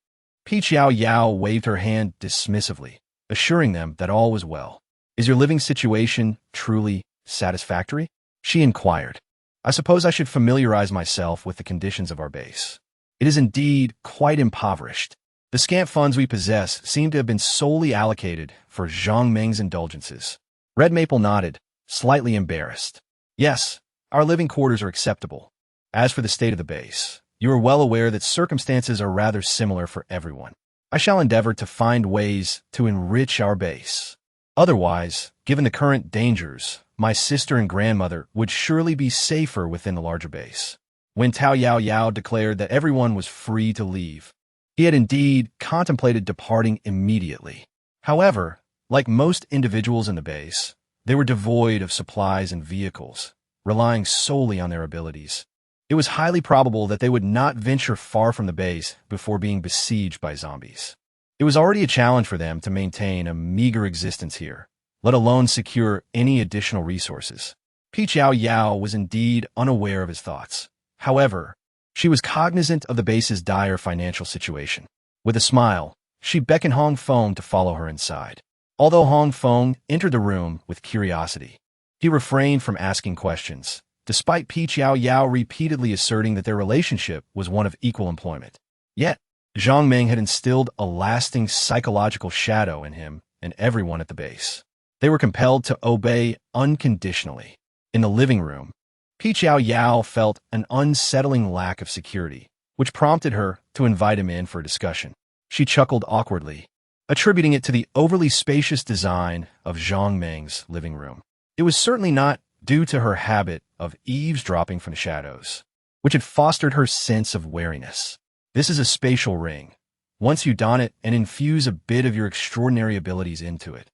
Yao Yao waved her hand dismissively, assuring them that all was well. "Is your living situation truly satisfactory?" she inquired. "I suppose I should familiarize myself with the conditions of our base. It is indeed quite impoverished. The scant funds we possess seem to have been solely allocated for Zhang Meng's indulgences." Red Maple nodded, slightly embarrassed. "Yes, our living quarters are acceptable. As for the state of the base, you are well aware that circumstances are rather similar for everyone. I shall endeavor to find ways to enrich our base. Otherwise, given the current dangers, my sister and grandmother would surely be safer within the larger base." When Yao Yao declared that everyone was free to leave, he had indeed contemplated departing immediately. However, like most individuals in the base, they were devoid of supplies and vehicles, relying solely on their abilities. It was highly probable that they would not venture far from the base before being besieged by zombies. It was already a challenge for them to maintain a meager existence here, let alone secure any additional resources. Yao Yao was indeed unaware of his thoughts. However, she was cognizant of the base's dire financial situation. With a smile, she beckoned Hong Feng to follow her inside. Although Hong Feng entered the room with curiosity, he refrained from asking questions, despite Yao Yao repeatedly asserting that their relationship was one of equal employment. Yet, Zhang Meng had instilled a lasting psychological shadow in him and everyone at the base. They were compelled to obey unconditionally. In the living room, Yao Yao felt an unsettling lack of security, which prompted her to invite him in for a discussion. She chuckled awkwardly, attributing it to the overly spacious design of Zhang Meng's living room. It was certainly not due to her habit of eavesdropping from the shadows, which had fostered her sense of wariness. This is a spatial ring. Once you don it and infuse a bit of your extraordinary abilities into it,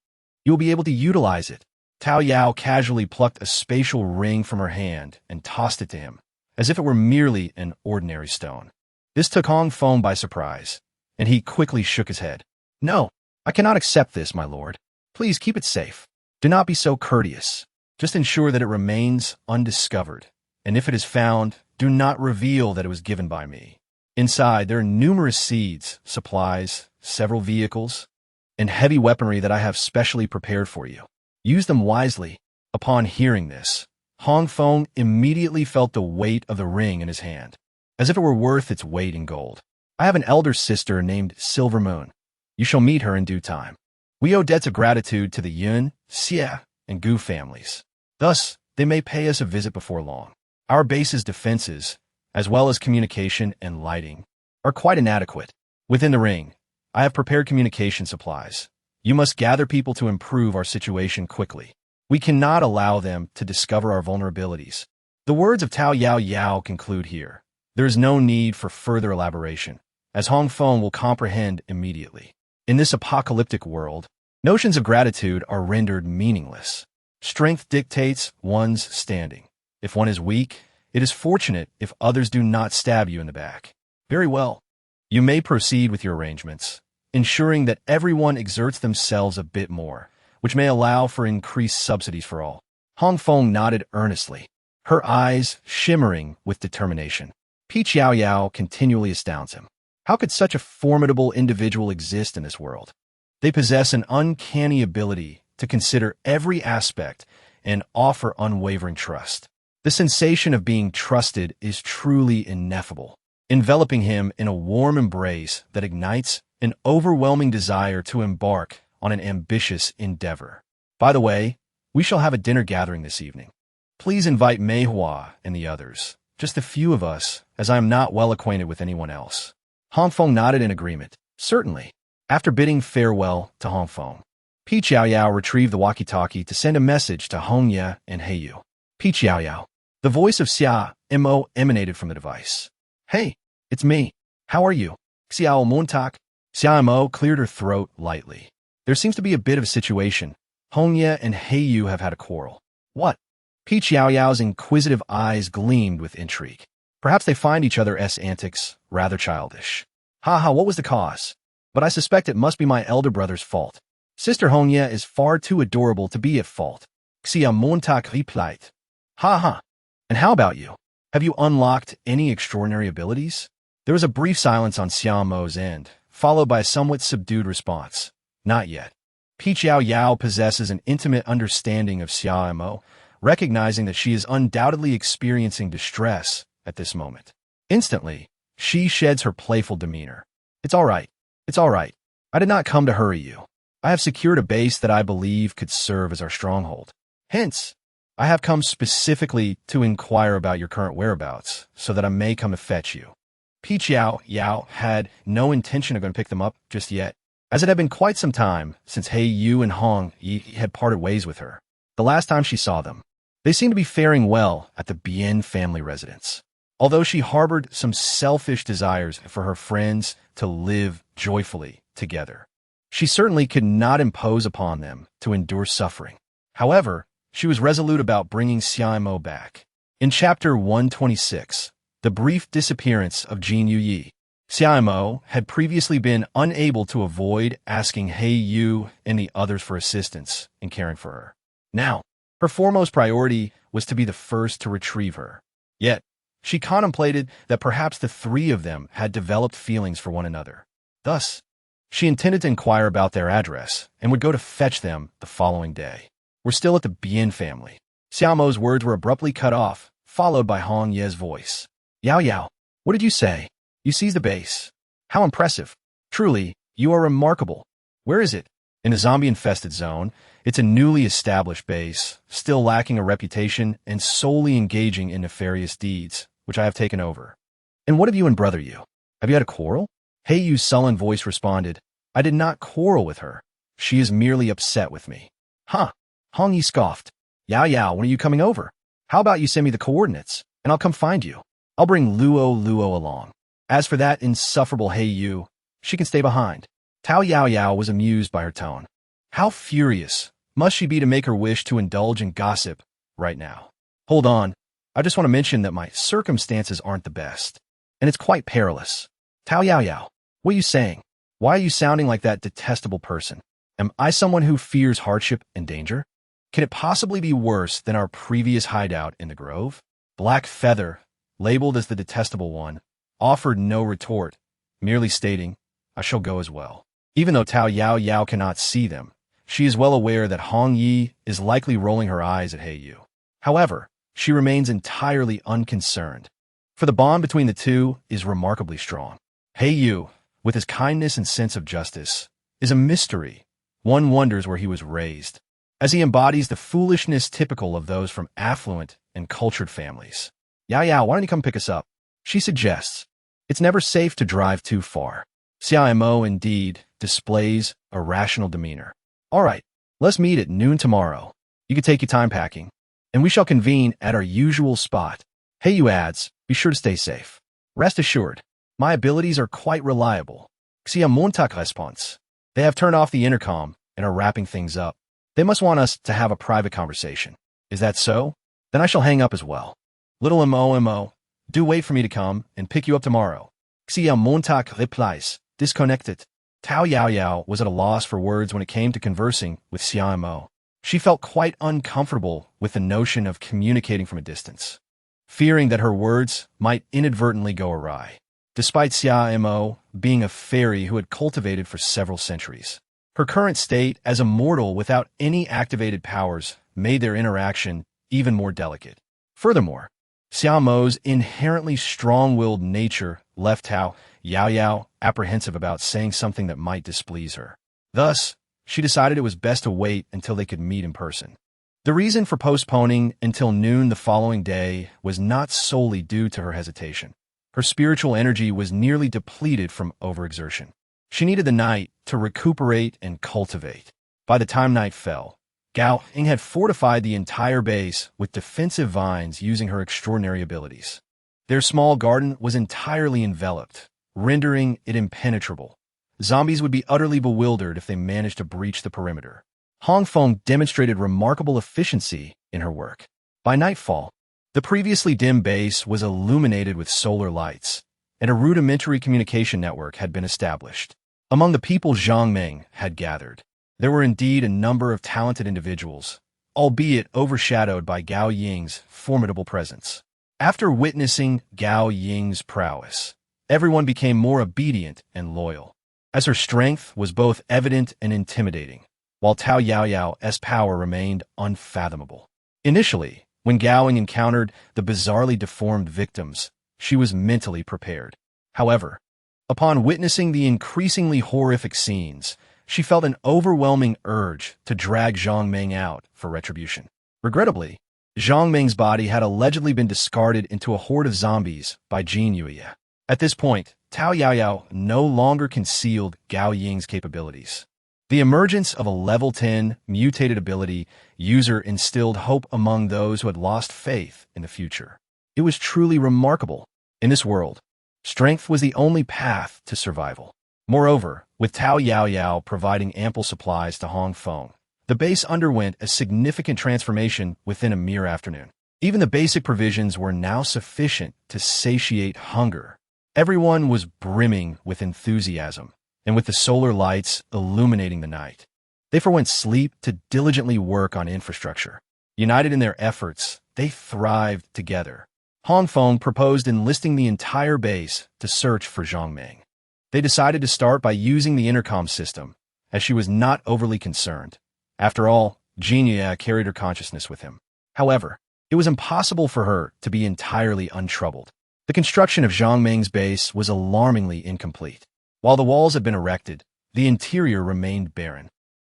You will be able to utilize it. Yao Yao casually plucked a spatial ring from her hand and tossed it to him, as if it were merely an ordinary stone. This took Hong Feng by surprise, and he quickly shook his head. No, I cannot accept this, my lord. Please keep it safe. Do not be so courteous. Just ensure that it remains undiscovered, and if it is found, do not reveal that it was given by me. Inside, there are numerous seeds, supplies, several vehicles, and heavy weaponry that I have specially prepared for you. Use them wisely. Upon hearing this, Hong Feng immediately felt the weight of the ring in his hand, as if it were worth its weight in gold. I have an elder sister named Silver Moon. You shall meet her in due time. We owe debts of gratitude to the Yun, Xie, and Gu families. Thus, they may pay us a visit before long. Our base's defenses, as well as communication and lighting, are quite inadequate. Within the ring, I have prepared communication supplies. You must gather people to improve our situation quickly. We cannot allow them to discover our vulnerabilities. The words of Yao Yao conclude here. There is no need for further elaboration, as Hong Feng will comprehend immediately. In this apocalyptic world, notions of gratitude are rendered meaningless. Strength dictates one's standing. If one is weak, it is fortunate if others do not stab you in the back. Very well. You may proceed with your arrangements, ensuring that everyone exerts themselves a bit more, which may allow for increased subsidies for all. Hong Feng nodded earnestly, her eyes shimmering with determination. Yao Yao continually astounds him. How could such a formidable individual exist in this world? They possess an uncanny ability to consider every aspect and offer unwavering trust. The sensation of being trusted is truly ineffable, enveloping him in a warm embrace that ignites an overwhelming desire to embark on an ambitious endeavor. By the way, we shall have a dinner gathering this evening. Please invite Mei Hua and the others, just a few of us, as I am not well acquainted with anyone else. Hong Feng nodded in agreement. Certainly. After bidding farewell to Hong Feng, Yao Yao retrieved the walkie-talkie to send a message to Hong Ye and He Yu. Yao Yao. The voice of Xia Mo emanated from the device. Hey, it's me. How are you? Xiao Montak. Xia Mo cleared her throat lightly. There seems to be a bit of a situation. Hong Ye and He Yu have had a quarrel. What? Yao Yao's inquisitive eyes gleamed with intrigue. Perhaps they find each other's antics rather childish. Haha, what was the cause? But I suspect it must be my elder brother's fault. Sister Hong Ye is far too adorable to be at fault. Xia Montak replied. Ha. And how about you? Have you unlocked any extraordinary abilities? There was a brief silence on Xia Mo's end, followed by a somewhat subdued response. Not yet. Yao Yao possesses an intimate understanding of Xia Mo, recognizing that she is undoubtedly experiencing distress at this moment. Instantly, she sheds her playful demeanor. It's all right. I did not come to hurry you. I have secured a base that I believe could serve as our stronghold. Hence, I have come specifically to inquire about your current whereabouts, so that I may come to fetch you. Yao Yao had no intention of going to pick them up just yet, as it had been quite some time since He Yu and Hong Yi had parted ways with her. The last time she saw them, they seemed to be faring well at the Bien family residence. Although she harbored some selfish desires for her friends to live joyfully together, she certainly could not impose upon them to endure suffering. However, she was resolute about bringing Xia Mo back. In Chapter 126, The Brief Disappearance of Jin Yuyi, Xia Mo had previously been unable to avoid asking He Yu and the others for assistance in caring for her. Now, her foremost priority was to be the first to retrieve her. Yet, she contemplated that perhaps the three of them had developed feelings for one another. Thus, she intended to inquire about their address and would go to fetch them the following day. We're still at the Bien family. Xia Mo's words were abruptly cut off, followed by Hong Ye's voice. Yao Yao, what did you say? You seized the base. How impressive. Truly, you are remarkable. Where is it? In the zombie-infested zone. It's a newly established base, still lacking a reputation and solely engaging in nefarious deeds, which I have taken over. And what of you and brother Yu? Have you had a quarrel? He Yu's sullen voice responded, I did not quarrel with her. She is merely upset with me. Huh. Hong Yi scoffed. Yao Yao, when are you coming over? How about you send me the coordinates, and I'll come find you. I'll bring Luo along. As for that insufferable He Yu, she can stay behind. Yao Yao was amused by her tone. How furious must she be to make her wish to indulge in gossip right now? Hold on, I just want to mention that my circumstances aren't the best, and it's quite perilous. Yao Yao, what are you saying? Why are you sounding like that detestable person? Am I someone who fears hardship and danger? Can it possibly be worse than our previous hideout in the grove? Black Feather, labeled as the detestable one, offered no retort, merely stating, I shall go as well. Even though Yao Yao cannot see them, she is well aware that Hong Yi is likely rolling her eyes at He Yu. However, she remains entirely unconcerned, for the bond between the two is remarkably strong. He Yu, with his kindness and sense of justice, is a mystery. One wonders where he was raised, as he embodies the foolishness typical of those from affluent and cultured families. Yao Yao, why don't you come pick us up? She suggests. It's never safe to drive too far. Xiao indeed displays a rational demeanor. All right, let's meet at noon tomorrow. You can take your time packing, and we shall convene at our usual spot. He Yu adds, be sure to stay safe. Rest assured, my abilities are quite reliable. Xia Montak response. They have turned off the intercom and are wrapping things up. They must want us to have a private conversation. Is that so? Then I shall hang up as well. Little Mo, do wait for me to come and pick you up tomorrow. Xia Montak replies, disconnected. Yao Yao was at a loss for words when it came to conversing with Xia Mo. She felt quite uncomfortable with the notion of communicating from a distance, fearing that her words might inadvertently go awry. Despite Xia Mo being a fairy who had cultivated for several centuries, her current state as a mortal without any activated powers made their interaction even more delicate. Furthermore, Xia Mo's inherently strong-willed nature left Yao Yao apprehensive about saying something that might displease her. Thus, she decided it was best to wait until they could meet in person. The reason for postponing until noon the following day was not solely due to her hesitation. Her spiritual energy was nearly depleted from overexertion. She needed the night to recuperate and cultivate. By the time night fell, Gao Ying had fortified the entire base with defensive vines using her extraordinary abilities. Their small garden was entirely enveloped, rendering it impenetrable. Zombies would be utterly bewildered if they managed to breach the perimeter. Hong Feng demonstrated remarkable efficiency in her work. By nightfall, the previously dim base was illuminated with solar lights, and a rudimentary communication network had been established. Among the people Zhang Meng had gathered, there were indeed a number of talented individuals, albeit overshadowed by Gao Ying's formidable presence. After witnessing Gao Ying's prowess, everyone became more obedient and loyal, as her strength was both evident and intimidating, while Yao Yao's power remained unfathomable. Initially, when Gao Ying encountered the bizarrely deformed victims, she was mentally prepared. However, upon witnessing the increasingly horrific scenes, she felt an overwhelming urge to drag Zhang Meng out for retribution. Regrettably, Zhang Meng's body had allegedly been discarded into a horde of zombies by Jin Yuya. At this point, Yao Yao no longer concealed Gao Ying's capabilities. The emergence of a level 10 mutated ability user instilled hope among those who had lost faith in the future. It was truly remarkable. In this world, strength was the only path to survival. Moreover, with Yao Yao providing ample supplies to Hong Feng, the base underwent a significant transformation within a mere afternoon. Even the basic provisions were now sufficient to satiate hunger. Everyone was brimming with enthusiasm, and with the solar lights illuminating the night, they forwent sleep to diligently work on infrastructure. United in their efforts, they thrived together. Hong Feng proposed enlisting the entire base to search for Zhang Meng. They decided to start by using the intercom system, as she was not overly concerned. After all, Jinya carried her consciousness with him. However, it was impossible for her to be entirely untroubled. The construction of Zhang Meng's base was alarmingly incomplete. While the walls had been erected, the interior remained barren,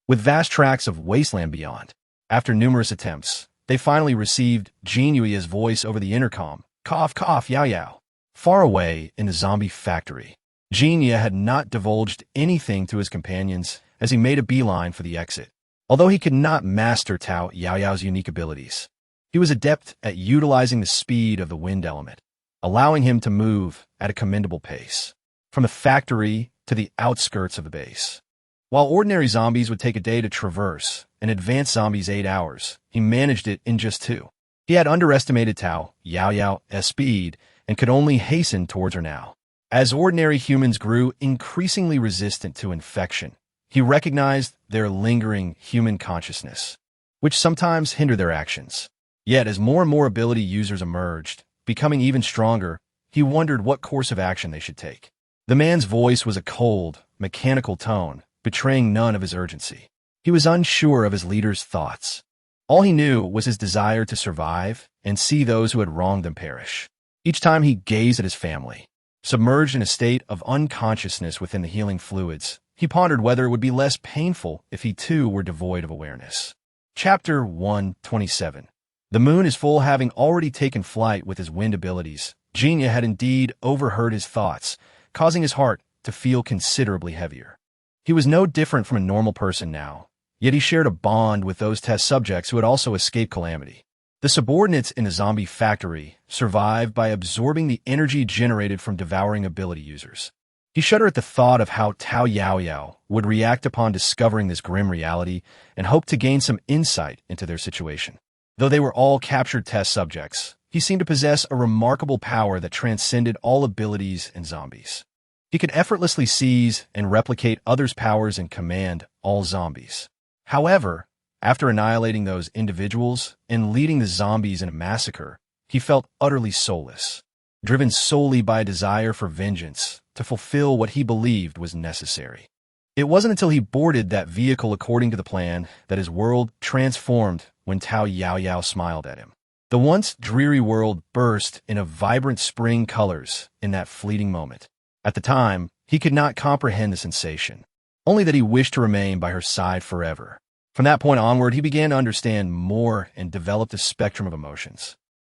with vast tracts of wasteland beyond. After numerous attempts, they finally received Jinyuya's voice over the intercom. Cough, cough, Yao Yao. Far away in the zombie factory, Jinya had not divulged anything to his companions as he made a beeline for the exit. Although he could not master Yao Yao's unique abilities, he was adept at utilizing the speed of the wind element, allowing him to move at a commendable pace from the factory to the outskirts of the base. While ordinary zombies would take a day to traverse, and advanced zombies 8 hours, he managed it in just 2. He had underestimated Yao Yao's speed and could only hasten towards her now. As ordinary humans grew increasingly resistant to infection, he recognized their lingering human consciousness, which sometimes hindered their actions. Yet as more and more ability users emerged, becoming even stronger, he wondered what course of action they should take. The man's voice was a cold, mechanical tone, betraying none of his urgency. He was unsure of his leader's thoughts. All he knew was his desire to survive and see those who had wronged them perish. Each time he gazed at his family, submerged in a state of unconsciousness within the healing fluids, he pondered whether it would be less painful if he too were devoid of awareness. Chapter 127. The moon is full. Having already taken flight with his wind abilities, Jinya had indeed overheard his thoughts, causing his heart to feel considerably heavier. He was no different from a normal person now, yet he shared a bond with those test subjects who had also escaped calamity. The subordinates in the zombie factory survived by absorbing the energy generated from devouring ability users. He shuddered at the thought of how Yao Yao would react upon discovering this grim reality and hoped to gain some insight into their situation. Though they were all captured test subjects, he seemed to possess a remarkable power that transcended all abilities and zombies. He could effortlessly seize and replicate others' powers and command all zombies. However, after annihilating those individuals and leading the zombies in a massacre, he felt utterly soulless, driven solely by a desire for vengeance to fulfill what he believed was necessary. It wasn't until he boarded that vehicle according to the plan that his world transformed when Yao Yao smiled at him. The once dreary world burst into vibrant spring colors in that fleeting moment. At the time, he could not comprehend the sensation, only that he wished to remain by her side forever. From that point onward, he began to understand more and developed a spectrum of emotions.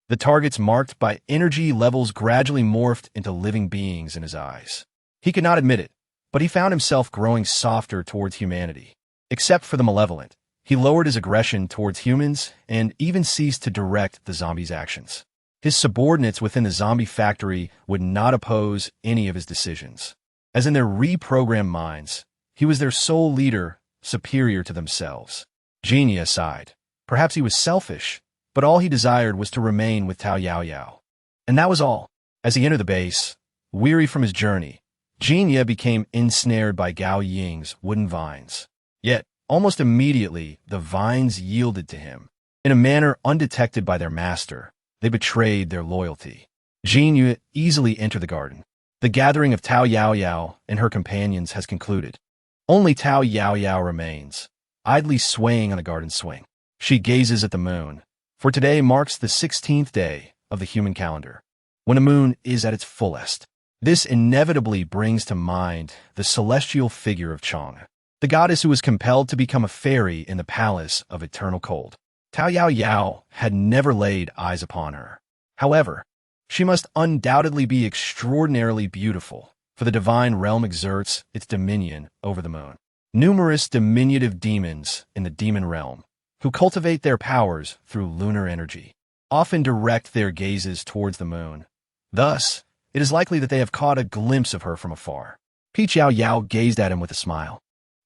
The targets marked by energy levels gradually morphed into living beings in his eyes. He could not admit it, but he found himself growing softer towards humanity. Except for the malevolent, he lowered his aggression towards humans and even ceased to direct the zombies' actions. His subordinates within the zombie factory would not oppose any of his decisions. As in their reprogrammed minds, he was their sole leader, superior to themselves. Genie aside, perhaps he was selfish, but all he desired was to remain with Yao Yao. And that was all. As he entered the base, weary from his journey, Jinya became ensnared by Gao Ying's wooden vines. Yet, almost immediately, the vines yielded to him. In a manner undetected by their master, they betrayed their loyalty. Jinya easily entered the garden. The gathering of Yao Yao and her companions has concluded. Only Yao Yao remains, idly swaying on a garden swing. She gazes at the moon, for today marks the 16th day of the human calendar, when the moon is at its fullest. This inevitably brings to mind the celestial figure of Chang, the goddess who was compelled to become a fairy in the palace of eternal cold. Yao Yao had never laid eyes upon her. However, she must undoubtedly be extraordinarily beautiful, for the divine realm exerts its dominion over the moon. Numerous diminutive demons in the demon realm, who cultivate their powers through lunar energy, often direct their gazes towards the moon. Thus, it is likely that they have caught a glimpse of her from afar. Yao Yao gazed at him with a smile,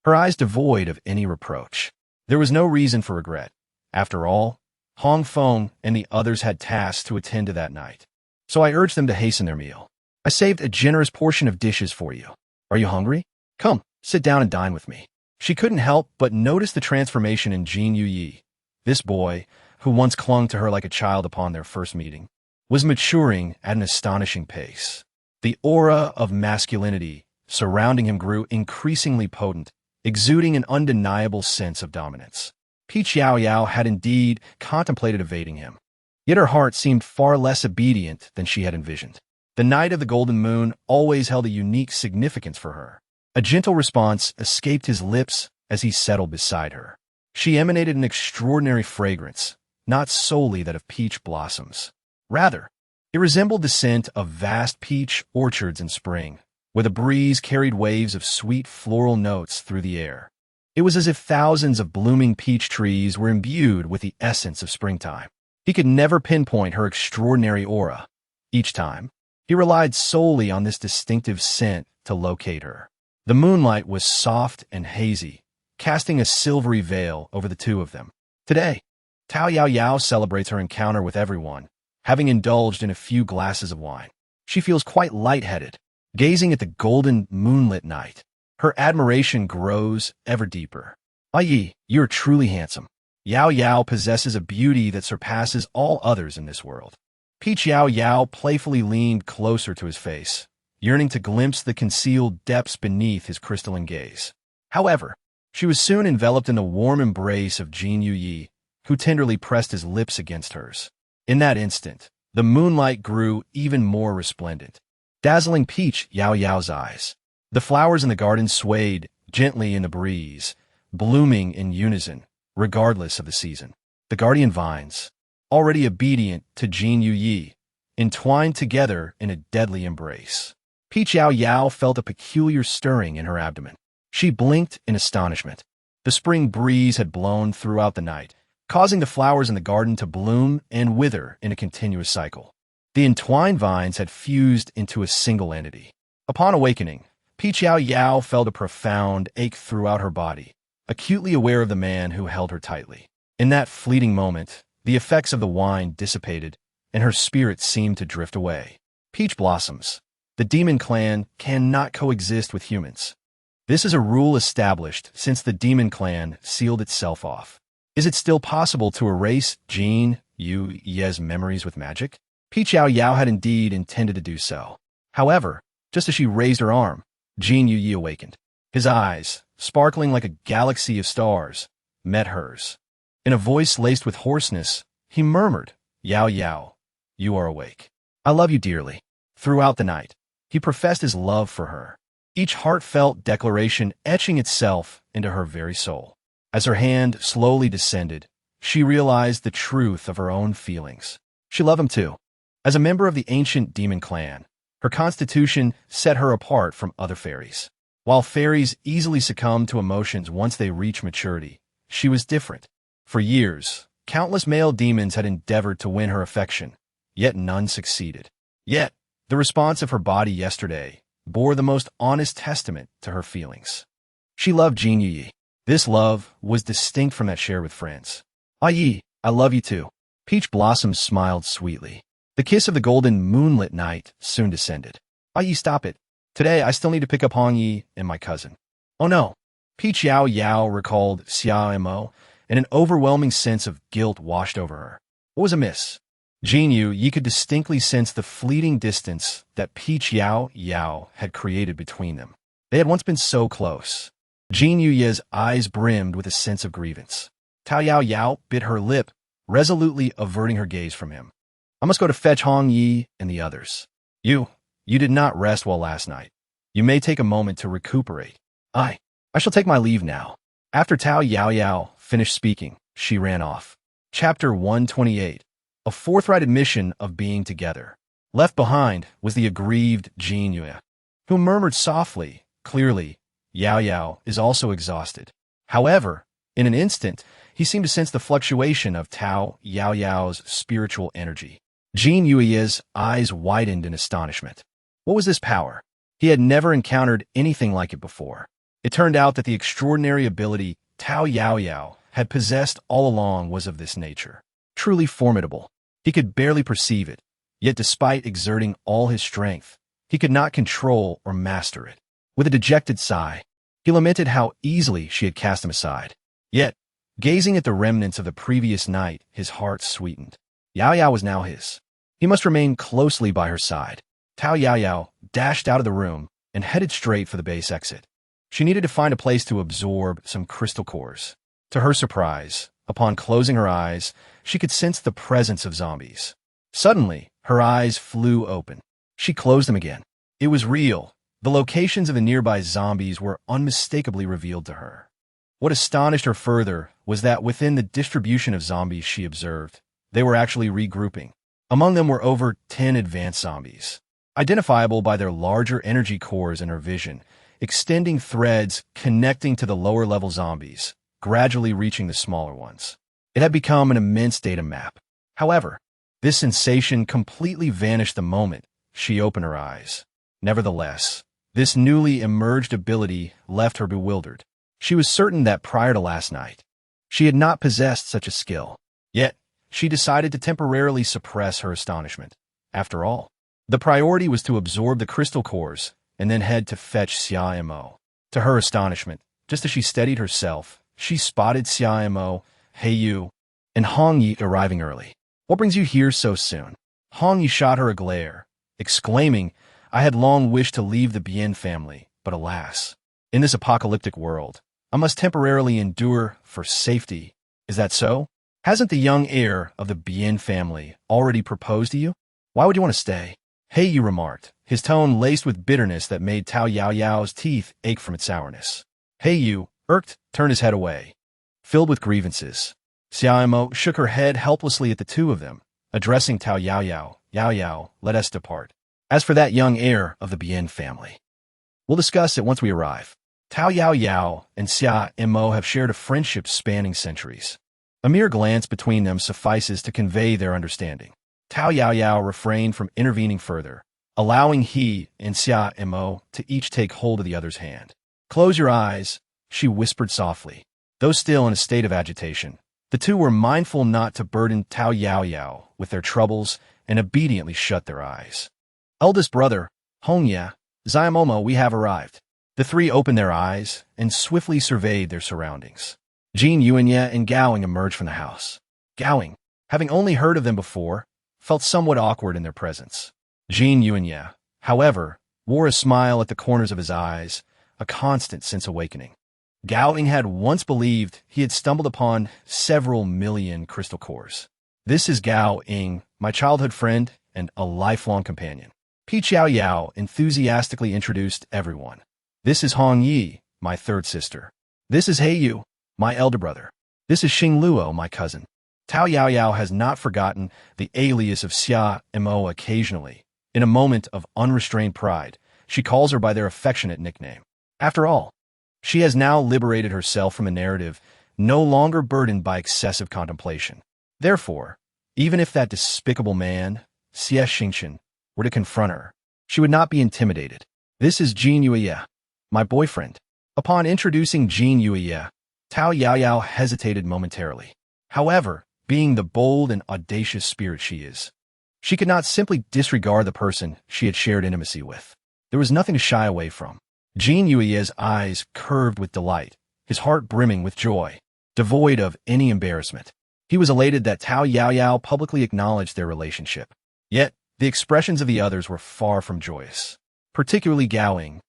her eyes devoid of any reproach. There was no reason for regret. After all, Hong Feng and the others had tasks to attend to that night, so I urged them to hasten their meal. I saved a generous portion of dishes for you. Are you hungry? Come, sit down and dine with me. She couldn't help but notice the transformation in Jin Yuyi. This boy, who once clung to her like a child upon their first meeting, was maturing at an astonishing pace. The aura of masculinity surrounding him grew increasingly potent, exuding an undeniable sense of dominance. Yao Yao had indeed contemplated evading him, yet her heart seemed far less obedient than she had envisioned. The night of the golden moon always held a unique significance for her. A gentle response escaped his lips as he settled beside her. She emanated an extraordinary fragrance, not solely that of peach blossoms. Rather, it resembled the scent of vast peach orchards in spring, where the breeze carried waves of sweet floral notes through the air. It was as if thousands of blooming peach trees were imbued with the essence of springtime. He could never pinpoint her extraordinary aura. Each time, he relied solely on this distinctive scent to locate her. The moonlight was soft and hazy, casting a silvery veil over the two of them. Today, Yao Yao celebrates her encounter with everyone, having indulged in a few glasses of wine. She feels quite lightheaded, gazing at the golden moonlit night. Her admiration grows ever deeper. "Yi, you're truly handsome." Yao Yao possesses a beauty that surpasses all others in this world. Yao Yao playfully leaned closer to his face, yearning to glimpse the concealed depths beneath his crystalline gaze. However, she was soon enveloped in the warm embrace of Jin Yi, who tenderly pressed his lips against hers. In that instant, the moonlight grew even more resplendent, dazzling Yao Yao's eyes. The flowers in the garden swayed gently in the breeze, blooming in unison, regardless of the season. The guardian vines, already obedient to Jin Yi, entwined together in a deadly embrace. Yao Yao felt a peculiar stirring in her abdomen. She blinked in astonishment. The spring breeze had blown throughout the night, causing the flowers in the garden to bloom and wither in a continuous cycle. The entwined vines had fused into a single entity. Upon awakening, Yao Yao felt a profound ache throughout her body, acutely aware of the man who held her tightly. In that fleeting moment, the effects of the wine dissipated, and her spirit seemed to drift away. Peach blossoms. The demon clan cannot coexist with humans. This is a rule established since the demon clan sealed itself off. Is it still possible to erase Jin Yi's memories with magic? Yao Yao had indeed intended to do so. However, just as she raised her arm, Jin Yi awakened. His eyes, sparkling like a galaxy of stars, met hers. In a voice laced with hoarseness, he murmured, "Yao Yao, you are awake. I love you dearly." Throughout the night, he professed his love for her, each heartfelt declaration etching itself into her very soul. As her hand slowly descended, she realized the truth of her own feelings. She loved him too. As a member of the ancient demon clan, her constitution set her apart from other fairies. While fairies easily succumb to emotions once they reach maturity, she was different. For years, countless male demons had endeavored to win her affection, yet none succeeded. Yet, the response of her body yesterday bore the most honest testament to her feelings. She loved Jin Yi. This love was distinct from that shared with friends. "Yi, I love you too." Peach Blossom smiled sweetly. The kiss of the golden moonlit night soon descended. "Yi, stop it. Today I still need to pick up Hong Yi and my cousin." "Oh no." Yao Yao recalled Xiao, and an overwhelming sense of guilt washed over her. What was amiss? Jin Yi could distinctly sense the fleeting distance that Yao Yao had created between them. They had once been so close. Jin Yi's eyes brimmed with a sense of grievance. Yao Yao bit her lip, resolutely averting her gaze from him. "I must go to fetch Hong Yi and the others. You did not rest well last night. You may take a moment to recuperate. I shall take my leave now." After Yao Yao finished speaking, she ran off. Chapter 128. A forthright admission of being together. Left behind was the aggrieved Jin Yi, who murmured softly, clearly, "Yao Yao is also exhausted." However, in an instant, he seemed to sense the fluctuation of Yao Yao's spiritual energy. Jin Yi's eyes widened in astonishment. What was this power? He had never encountered anything like it before. It turned out that the extraordinary ability Yao Yao had possessed all along was of this nature. Truly formidable. He could barely perceive it, yet despite exerting all his strength, he could not control or master it. With a dejected sigh, he lamented how easily she had cast him aside. Yet, gazing at the remnants of the previous night, his heart sweetened. Yao Yao was now his. He must remain closely by her side. Yao Yao dashed out of the room and headed straight for the base exit. She needed to find a place to absorb some crystal cores. To her surprise, upon closing her eyes, she could sense the presence of zombies. Suddenly, her eyes flew open. She closed them again. It was real. The locations of the nearby zombies were unmistakably revealed to her. What astonished her further was that within the distribution of zombies she observed, they were actually regrouping. Among them were over 10 advanced zombies, identifiable by their larger energy cores in her vision, extending threads connecting to the lower-level zombies, gradually reaching the smaller ones. It had become an immense data map. However, this sensation completely vanished the moment she opened her eyes. Nevertheless, This newly emerged ability left her bewildered. She was certain that prior to last night, she had not possessed such a skill. Yet, she decided to temporarily suppress her astonishment. After all, the priority was to absorb the crystal cores and then head to fetch Xia Mo. To her astonishment, just as she steadied herself, she spotted Xia Mo, He Yu, and Hong Yi arriving early. "What brings you here so soon?" Hong Yi shot her a glare, exclaiming, "I had long wished to leave the Bien family, but alas, in this apocalyptic world, I must temporarily endure for safety. Is that so? Hasn't the young heir of the Bien family already proposed to you? Why would you want to stay?" He Yu remarked, his tone laced with bitterness that made Yao Yao's teeth ache from its sourness. He Yu, irked, turned his head away, filled with grievances. Xia Mo shook her head helplessly at the two of them, addressing Yao Yao. "Yao Yao, let us depart. As for that young heir of the Bien family, we'll discuss it once we arrive." Yao Yao and Xia Mo have shared a friendship spanning centuries. A mere glance between them suffices to convey their understanding. Yao Yao refrained from intervening further, allowing he and Xia Mo to each take hold of the other's hand. "Close your eyes," she whispered softly. Though still in a state of agitation, the two were mindful not to burden Yao Yao with their troubles and obediently shut their eyes. "Eldest brother, Hongya, Xiaomomo, we have arrived." The three opened their eyes and swiftly surveyed their surroundings. Jin Yuanya and Gowing emerged from the house. Gowing, having only heard of them before, felt somewhat awkward in their presence. Jin Yuanya, however, wore a smile at the corners of his eyes, a constant since awakening. Gowing had once believed he had stumbled upon several million crystal cores. "This is Gao Ying, my childhood friend and a lifelong companion." Yao Yao enthusiastically introduced everyone. "This is Hong Yi, my third sister. This is He Yu, my elder brother. This is Xing Luo, my cousin." Yao Yao has not forgotten the alias of Xia Mo. Occasionally, in a moment of unrestrained pride, she calls her by their affectionate nickname. After all, she has now liberated herself from a narrative no longer burdened by excessive contemplation. Therefore, even if that despicable man, Xie Xingchen, were to confront her, she would not be intimidated. "This is Jin Yuya, my boyfriend." Upon introducing Jin Yuya, Yao Yao hesitated momentarily. However, being the bold and audacious spirit she is, she could not simply disregard the person she had shared intimacy with. There was nothing to shy away from. Jin Yuya's eyes curved with delight, his heart brimming with joy, devoid of any embarrassment. He was elated that Yao Yao publicly acknowledged their relationship. Yet, the expressions of the others were far from joyous, particularly Gowing,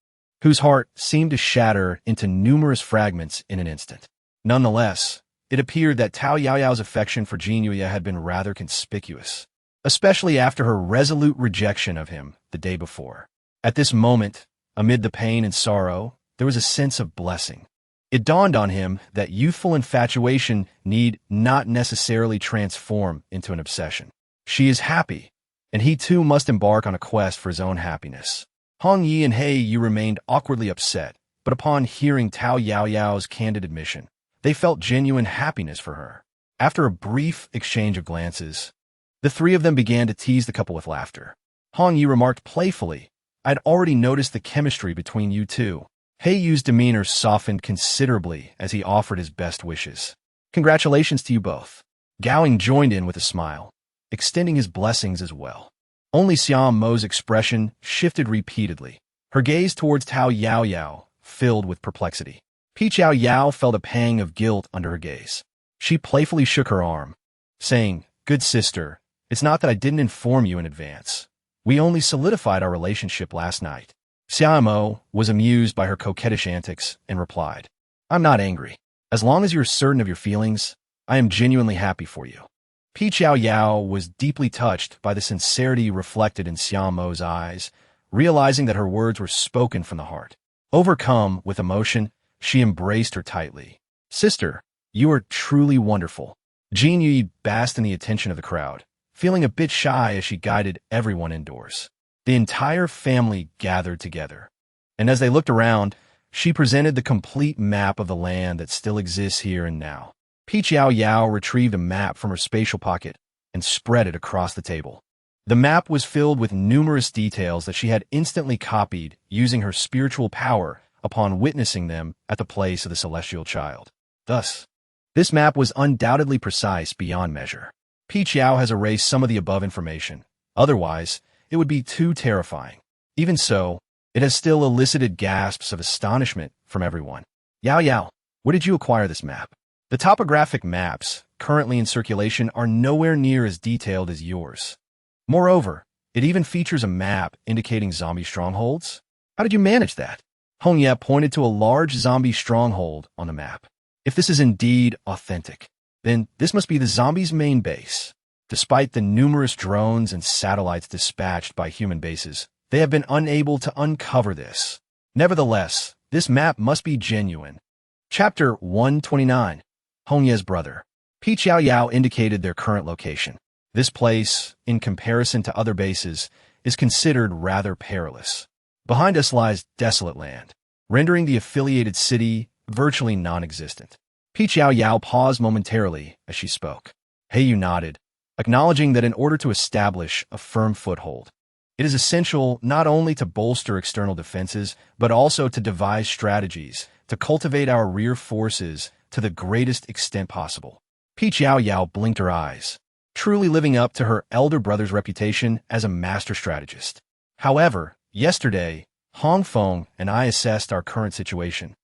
whose heart seemed to shatter into numerous fragments in an instant. Nonetheless, it appeared that Yao Yao's affection for Jin Yuya had been rather conspicuous, especially after her resolute rejection of him the day before. At this moment, amid the pain and sorrow, there was a sense of blessing. It dawned on him that youthful infatuation need not necessarily transform into an obsession. She is happy, and he too must embark on a quest for his own happiness. Hong Yi and He Yu remained awkwardly upset, but upon hearing Yao Yao's candid admission, they felt genuine happiness for her. After a brief exchange of glances, the three of them began to tease the couple with laughter. Hong Yi remarked playfully, "I'd already noticed the chemistry between you two." He Yu's demeanor softened considerably as he offered his best wishes. "Congratulations to you both." Gowing joined in with a smile, extending his blessings as well. Only Xiao Mo's expression shifted repeatedly, her gaze towards Yao Yao filled with perplexity. Yao Yao felt a pang of guilt under her gaze. She playfully shook her arm, saying, "Good sister, it's not that I didn't inform you in advance. We only solidified our relationship last night." Xiao Mo was amused by her coquettish antics and replied, "I'm not angry. As long as you're certain of your feelings, I am genuinely happy for you." Yao Yao was deeply touched by the sincerity reflected in Xiao Mo's eyes, realizing that her words were spoken from the heart. Overcome with emotion, she embraced her tightly. "Sister, you are truly wonderful." Jin Yu basked in the attention of the crowd, feeling a bit shy as she guided everyone indoors. The entire family gathered together, and as they looked around, she presented the complete map of the land that still exists here and now. Yao Yao retrieved a map from her spatial pocket and spread it across the table. The map was filled with numerous details that she had instantly copied using her spiritual power upon witnessing them at the place of the celestial child. Thus, this map was undoubtedly precise beyond measure. Peach Yao has erased some of the above information. Otherwise, it would be too terrifying. Even so, it has still elicited gasps of astonishment from everyone. Yao Yao, where did you acquire this map? The topographic maps currently in circulation are nowhere near as detailed as yours. Moreover, it even features a map indicating zombie strongholds. How did you manage that? Hong Ye pointed to a large zombie stronghold on the map. If this is indeed authentic, then this must be the zombies' main base. Despite the numerous drones and satellites dispatched by human bases, they have been unable to uncover this. Nevertheless, this map must be genuine. Chapter 129. Hong Ye's brother. Peach Yao Yao indicated their current location. This place, in comparison to other bases, is considered rather perilous. Behind us lies desolate land, rendering the affiliated city virtually non-existent. Peach Yao Yao paused momentarily as she spoke. Yu nodded, acknowledging that in order to establish a firm foothold, it is essential not only to bolster external defenses, but also to devise strategies to cultivate our rear forces to the greatest extent possible. Peach Yao Yao blinked her eyes, truly living up to her elder brother's reputation as a master strategist. However, yesterday, Hong Feng and I assessed our current situation,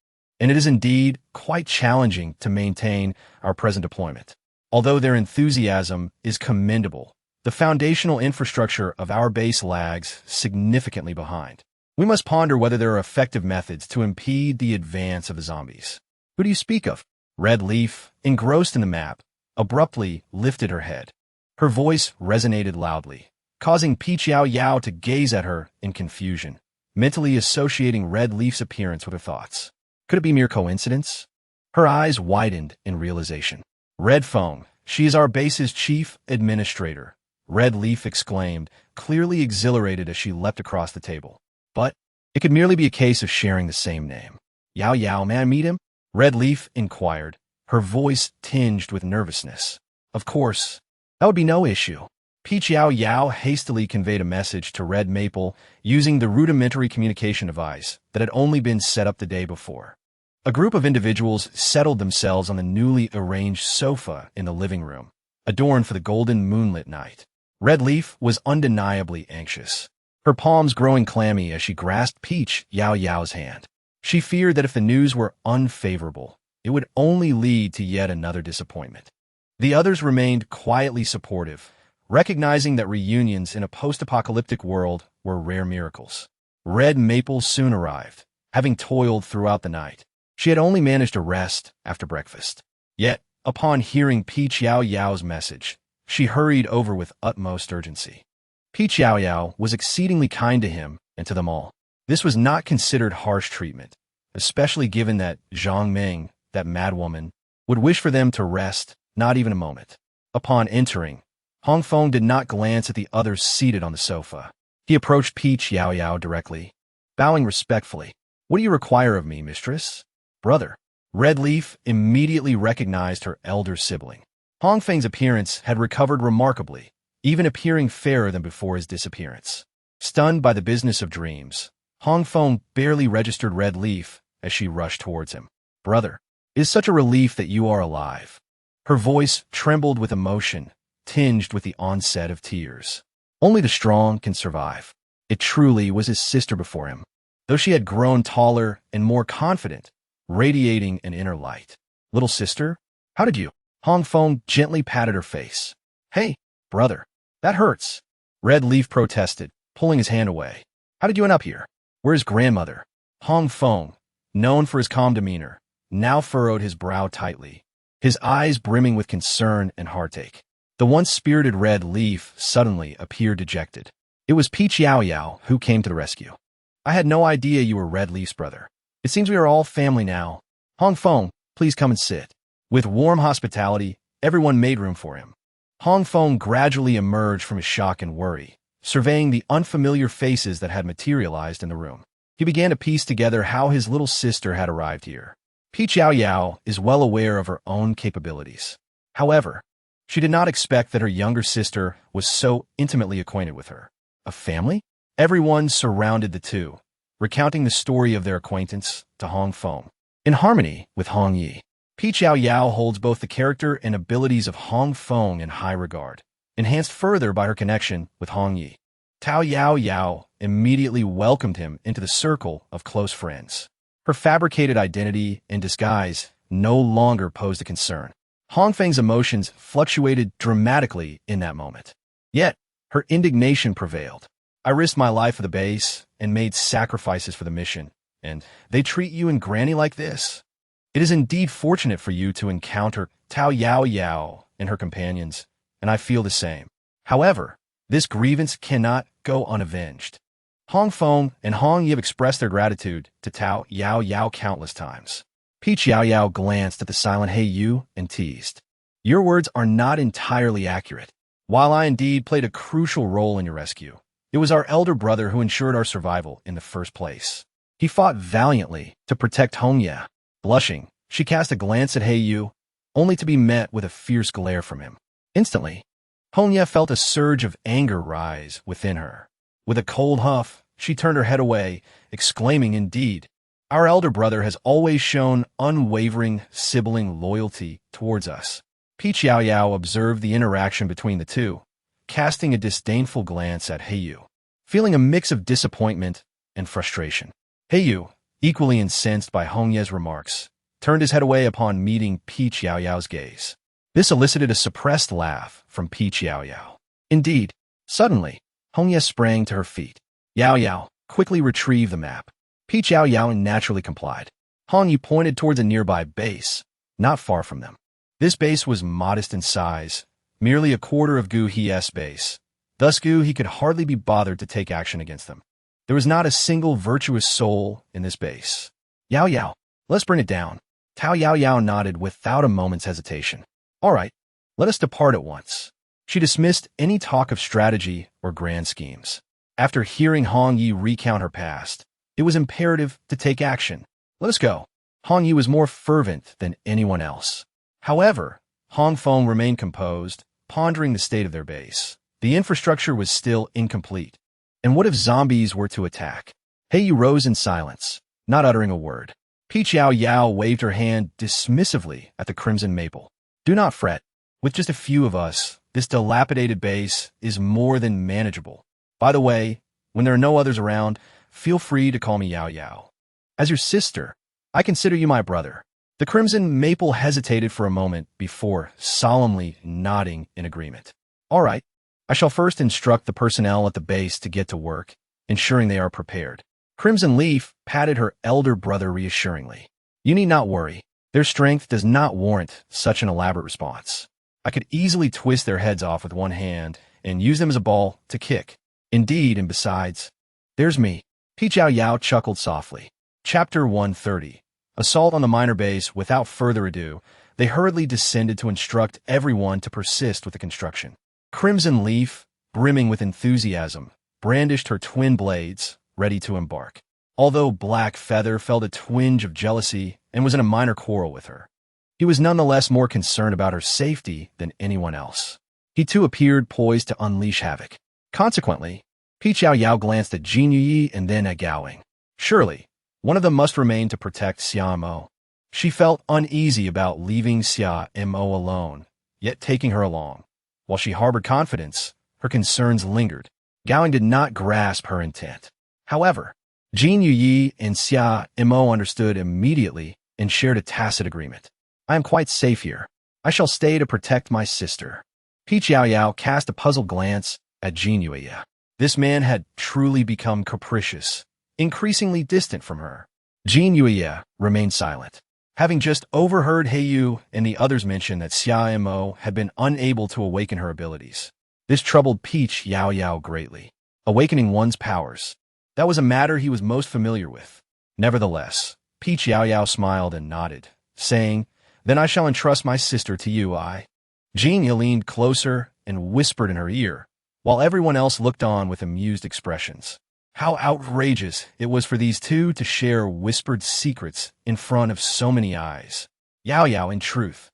and it is indeed quite challenging to maintain our present deployment. Although their enthusiasm is commendable, the foundational infrastructure of our base lags significantly behind. We must ponder whether there are effective methods to impede the advance of the zombies. Who do you speak of? Red Leaf, engrossed in the map, abruptly lifted her head. Her voice resonated loudly, causing Peach Yao Yao to gaze at her in confusion, mentally associating Red Leaf's appearance with her thoughts. Could it be mere coincidence? Her eyes widened in realization. Red Feng, she is our base's chief administrator, Red Leaf exclaimed, clearly exhilarated as she leapt across the table. But it could merely be a case of sharing the same name. Yao Yao, may I meet him? Red Leaf inquired, her voice tinged with nervousness. Of course, that would be no issue. Peach Yao Yao hastily conveyed a message to Red Maple using the rudimentary communication device that had only been set up the day before. A group of individuals settled themselves on the newly arranged sofa in the living room, adorned for the golden moonlit night. Red Leaf was undeniably anxious, her palms growing clammy as she grasped Peach Yao Yao's hand. She feared that if the news were unfavorable, it would only lead to yet another disappointment. The others remained quietly supportive, recognizing that reunions in a post-apocalyptic world were rare miracles. Red Maple soon arrived, having toiled throughout the night. She had only managed to rest after breakfast. Yet, upon hearing Peach Yao Yao's message, she hurried over with utmost urgency. Peach Yao Yao was exceedingly kind to him and to them all. This was not considered harsh treatment, especially given that Zhang Ming, that madwoman, would wish for them to rest not even a moment. Upon entering, Hong Feng did not glance at the others seated on the sofa. He approached Peach Yao Yao directly, bowing respectfully. What do you require of me, mistress? Brother. Red Leaf immediately recognized her elder sibling. Hong Feng's appearance had recovered remarkably, even appearing fairer than before his disappearance. Stunned by the business of dreams, Hong Feng barely registered Red Leaf as she rushed towards him. Brother, it is such a relief that you are alive. Her voice trembled with emotion, tinged with the onset of tears. Only the strong can survive. It truly was his sister before him, though she had grown taller and more confident, radiating an inner light. Little sister, how did you? Hong Feng gently patted her face. Hey, brother, that hurts. Red Leaf protested, pulling his hand away. How did you end up here? Where's grandmother? Hong Feng, known for his calm demeanor, now furrowed his brow tightly, his eyes brimming with concern and heartache. The once spirited Red Leaf suddenly appeared dejected. It was Peach Yao Yao who came to the rescue. I had no idea you were Red Leaf's brother. It seems we are all family now. Hong Feng, please come and sit. With warm hospitality, everyone made room for him. Hong Feng gradually emerged from his shock and worry, surveying the unfamiliar faces that had materialized in the room. He began to piece together how his little sister had arrived here. Peach Yao Yao is well aware of her own capabilities. However, She did not expect that her younger sister was so intimately acquainted with her. A family? Everyone surrounded the two, recounting the story of their acquaintance to Hong Feng. In harmony with Hong Yi, Peach Yao Yao holds both the character and abilities of Hong Feng in high regard, enhanced further by her connection with Hong Yi. Yao Yao immediately welcomed him into the circle of close friends. Her fabricated identity and disguise no longer posed a concern. Hong Feng's emotions fluctuated dramatically in that moment. Yet, her indignation prevailed. I risked my life for the base and made sacrifices for the mission, and they treat you and Granny like this? It is indeed fortunate for you to encounter Yao Yao and her companions, and I feel the same. However, this grievance cannot go unavenged. Hong Feng and Hong Yi have expressed their gratitude to Yao Yao countless times. Peach Yao Yao glanced at the silent Hey You and teased. Your words are not entirely accurate. While I indeed played a crucial role in your rescue, it was our elder brother who ensured our survival in the first place. He fought valiantly to protect Hong Ye. Blushing, she cast a glance at Hey You, only to be met with a fierce glare from him. Instantly, Hong Ye felt a surge of anger rise within her. With a cold huff, she turned her head away, exclaiming, indeed, our elder brother has always shown unwavering sibling loyalty towards us. Peach Yao Yao observed the interaction between the two, casting a disdainful glance at Hey You, feeling a mix of disappointment and frustration. Hey You, equally incensed by Hong Ye's remarks, turned his head away upon meeting Peach Yao Yao's gaze. This elicited a suppressed laugh from Peach Yao Yao. Indeed, suddenly, Hong Ye sprang to her feet. Yao Yao quickly retrieved the map. Peach Yao Yao naturally complied. Hong Yi pointed towards a nearby base, not far from them. This base was modest in size, merely a quarter of Gu He's base. Thus Gu He could hardly be bothered to take action against them. There was not a single virtuous soul in this base. Yao Yao, let's bring it down. Yao Yao nodded without a moment's hesitation. All right, let us depart at once. She dismissed any talk of strategy or grand schemes. After hearing Hong Yi recount her past, it was imperative to take action. Let us go. Hong Yi was more fervent than anyone else. However, Hong Feng remained composed, pondering the state of their base. The infrastructure was still incomplete. And what if zombies were to attack? Hey You rose in silence, not uttering a word. Peach Yao Yao waved her hand dismissively at the crimson maple. Do not fret. With just a few of us, this dilapidated base is more than manageable. By the way, when there are no others around, feel free to call me Yao Yao. As your sister, I consider you my brother. The crimson maple hesitated for a moment before solemnly nodding in agreement. All right, I shall first instruct the personnel at the base to get to work, ensuring they are prepared. Crimson Leaf patted her elder brother reassuringly. You need not worry. Their strength does not warrant such an elaborate response. I could easily twist their heads off with one hand and use them as a ball to kick. Indeed, and besides, there's me. Peach Yao Yao chuckled softly. Chapter 130. Assault on the minor base. Without further ado, they hurriedly descended to instruct everyone to persist with the construction. Crimson Leaf, brimming with enthusiasm, brandished her twin blades, ready to embark. Although Black Feather felt a twinge of jealousy and was in a minor quarrel with her, he was nonetheless more concerned about her safety than anyone else. He too appeared poised to unleash havoc. Consequently, Peach Yao Yao glanced at Jin Yi and then at Gowing. Surely, one of them must remain to protect Xia Mo. She felt uneasy about leaving Xia Mo alone, yet taking her along. While she harbored confidence, her concerns lingered. Gowing did not grasp her intent. However, Jin Yi and Xia Mo understood immediately and shared a tacit agreement. I am quite safe here. I shall stay to protect my sister. Peach Yao Yao cast a puzzled glance at Jin Yi. This man had truly become capricious, increasingly distant from her. Jin Yi remained silent, having just overheard Hey You and the others mention that Xia Mo had been unable to awaken her abilities. This troubled Peach Yao Yao greatly. Awakening one's powers, that was a matter he was most familiar with. Nevertheless, Peach Yao Yao smiled and nodded, saying, Then I shall entrust my sister to you. Jin Yi leaned closer and whispered in her ear, while everyone else looked on with amused expressions. How outrageous it was for these two to share whispered secrets in front of so many eyes. Yao Yao, in truth,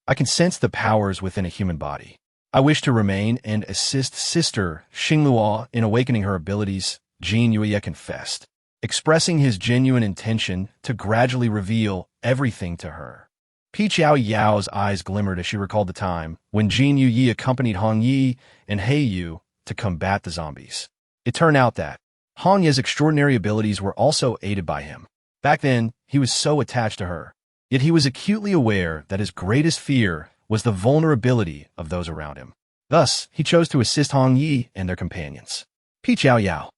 I can sense the powers within a human body. I wish to remain and assist Sister Xingluo in awakening her abilities, Jin Yuye confessed, expressing his genuine intention to gradually reveal everything to her. Peach Yao Yao's eyes glimmered as she recalled the time when Jin Yuye accompanied Hong Yi and He Yu to combat the zombies. It turned out that Hong Ye's extraordinary abilities were also aided by him. Back then, he was so attached to her, yet he was acutely aware that his greatest fear was the vulnerability of those around him. Thus, he chose to assist Hong Yi and their companions. Peach Yao Yao,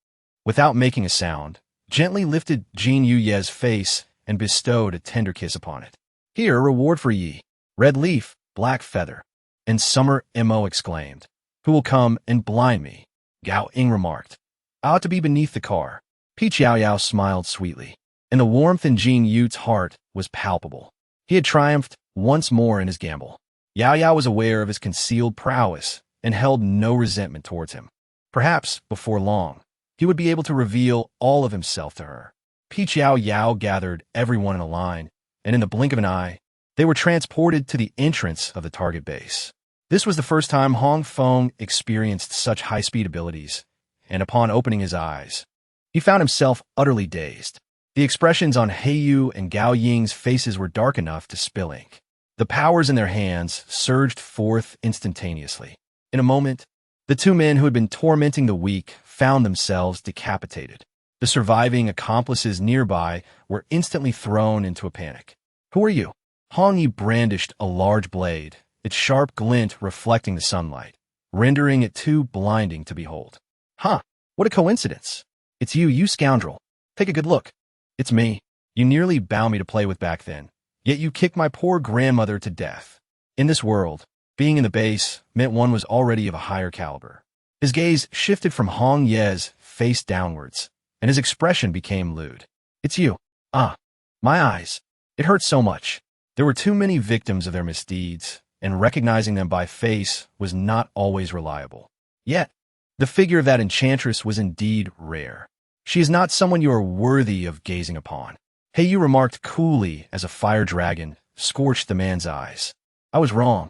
without making a sound, gently lifted Jin Yuye's face and bestowed a tender kiss upon it. Here, a reward for Yi. Red leaf, black feather. And Summer Mo exclaimed, "Who will come and blind me?" Gao Ying remarked, "I ought to be beneath the car." Peach Yao Yao smiled sweetly, and the warmth in Jin Yu's heart was palpable. He had triumphed once more in his gamble. Yao Yao was aware of his concealed prowess and held no resentment towards him. Perhaps, before long, he would be able to reveal all of himself to her. Peach Yao Yao gathered everyone in a line, and in the blink of an eye, they were transported to the entrance of the target base. This was the first time Hong Feng experienced such high-speed abilities, and upon opening his eyes, he found himself utterly dazed. The expressions on Heiyu and Gao Ying's faces were dark enough to spill ink. The powers in their hands surged forth instantaneously. In a moment, the two men who had been tormenting the weak found themselves decapitated. The surviving accomplices nearby were instantly thrown into a panic. "Who are you?" Hong Yi brandished a large blade, its sharp glint reflecting the sunlight, rendering it too blinding to behold. "Huh, what a coincidence. It's you scoundrel. Take a good look." "It's me. You nearly bound me to play with back then, yet you kicked my poor grandmother to death." In this world, being in the base meant one was already of a higher caliber. His gaze shifted from Hong Ye's face downwards, and his expression became lewd. "It's you. Ah, my eyes. It hurts so much." There were too many victims of their misdeeds, and recognizing them by face was not always reliable. Yet, the figure of that enchantress was indeed rare. "She is not someone you are worthy of gazing upon," Heiyu remarked coolly as a fire dragon scorched the man's eyes. I was wrong.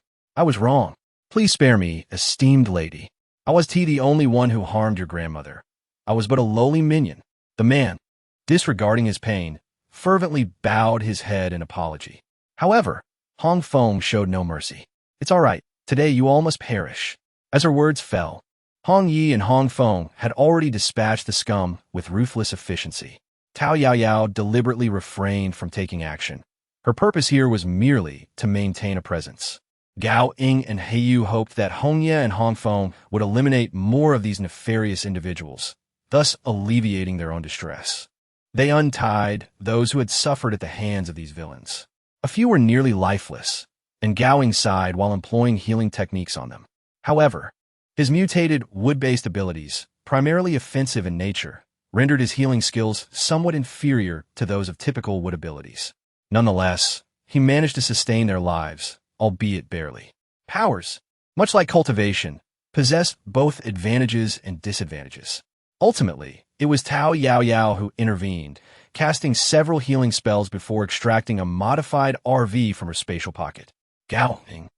Please spare me, esteemed lady. I was the only one who harmed your grandmother. I was but a lowly minion." The man, disregarding his pain, fervently bowed his head in apology. However, Hong Feng showed no mercy. "It's all right. Today you all must perish." As her words fell, Hong Yi and Hong Feng had already dispatched the scum with ruthless efficiency. Tao Yao Yao deliberately refrained from taking action. Her purpose here was merely to maintain a presence. Gao Ying and Heiyu hoped that Hong Ye and Hong Feng would eliminate more of these nefarious individuals, thus alleviating their own distress. They untied those who had suffered at the hands of these villains. A few were nearly lifeless, and Gao Ying sighed while employing healing techniques on them. However, his mutated wood-based abilities, primarily offensive in nature, rendered his healing skills somewhat inferior to those of typical wood abilities. Nonetheless, he managed to sustain their lives, albeit barely. Powers, much like cultivation, possessed both advantages and disadvantages. Ultimately, it was Tao Yao Yao who intervened, casting several healing spells before extracting a modified RV from her spatial pocket. "Gao Ying,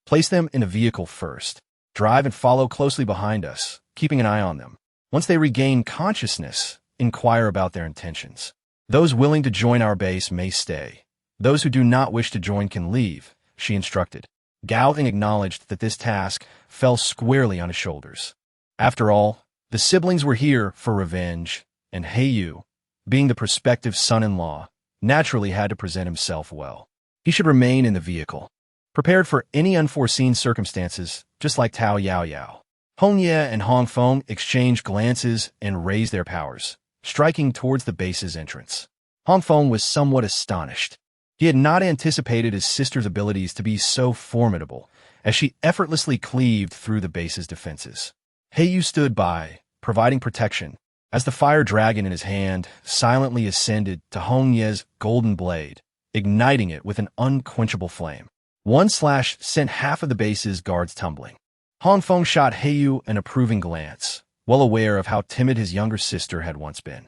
place them in a vehicle first. Drive and follow closely behind us, keeping an eye on them. Once they regain consciousness, inquire about their intentions. Those willing to join our base may stay. Those who do not wish to join can leave," she instructed. Gao Ying acknowledged that this task fell squarely on his shoulders. After all, the siblings were here for revenge, and Heiyu, being the prospective son-in-law, naturally had to present himself well. He should remain in the vehicle, prepared for any unforeseen circumstances, just like Tao Yao Yao. Hong Ye and Hong Feng exchanged glances and raised their powers, striking towards the base's entrance. Hong Feng was somewhat astonished. He had not anticipated his sister's abilities to be so formidable, as she effortlessly cleaved through the base's defenses. Heiyu stood by, providing protection, as the fire dragon in his hand silently ascended to Hong Ye's golden blade, igniting it with an unquenchable flame. One slash sent half of the base's guards tumbling. Hong Feng shot Heiyu an approving glance, well aware of how timid his younger sister had once been.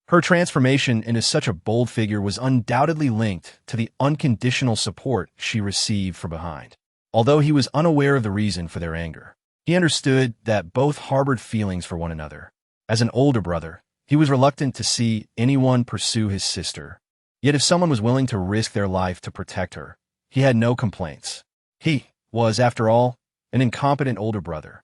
Her transformation into such a bold figure was undoubtedly linked to the unconditional support she received from behind. Although he was unaware of the reason for their anger, he understood that both harbored feelings for one another. As an older brother, he was reluctant to see anyone pursue his sister. Yet if someone was willing to risk their life to protect her, he had no complaints. He was, after all, an incompetent older brother.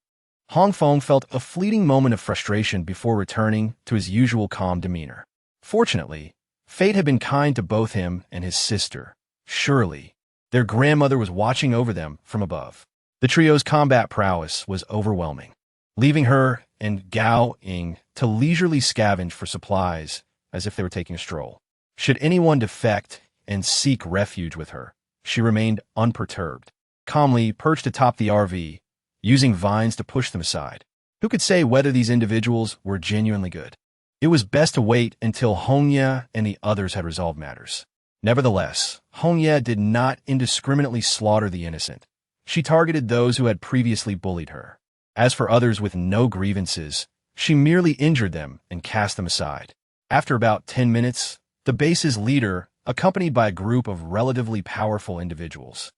Hong Feng felt a fleeting moment of frustration before returning to his usual calm demeanor. Fortunately, fate had been kind to both him and his sister. Surely, their grandmother was watching over them from above. The trio's combat prowess was overwhelming, leaving her and Gao Ying to leisurely scavenge for supplies as if they were taking a stroll. Should anyone defect and seek refuge with her, she remained unperturbed, calmly perched atop the RV, using vines to push them aside. Who could say whether these individuals were genuinely good? It was best to wait until Hongye and the others had resolved matters. Nevertheless, Hongye did not indiscriminately slaughter the innocent. She targeted those who had previously bullied her. As for others with no grievances, she merely injured them and cast them aside. After about 10 minutes, the base's leader, accompanied by a group of relatively powerful individuals,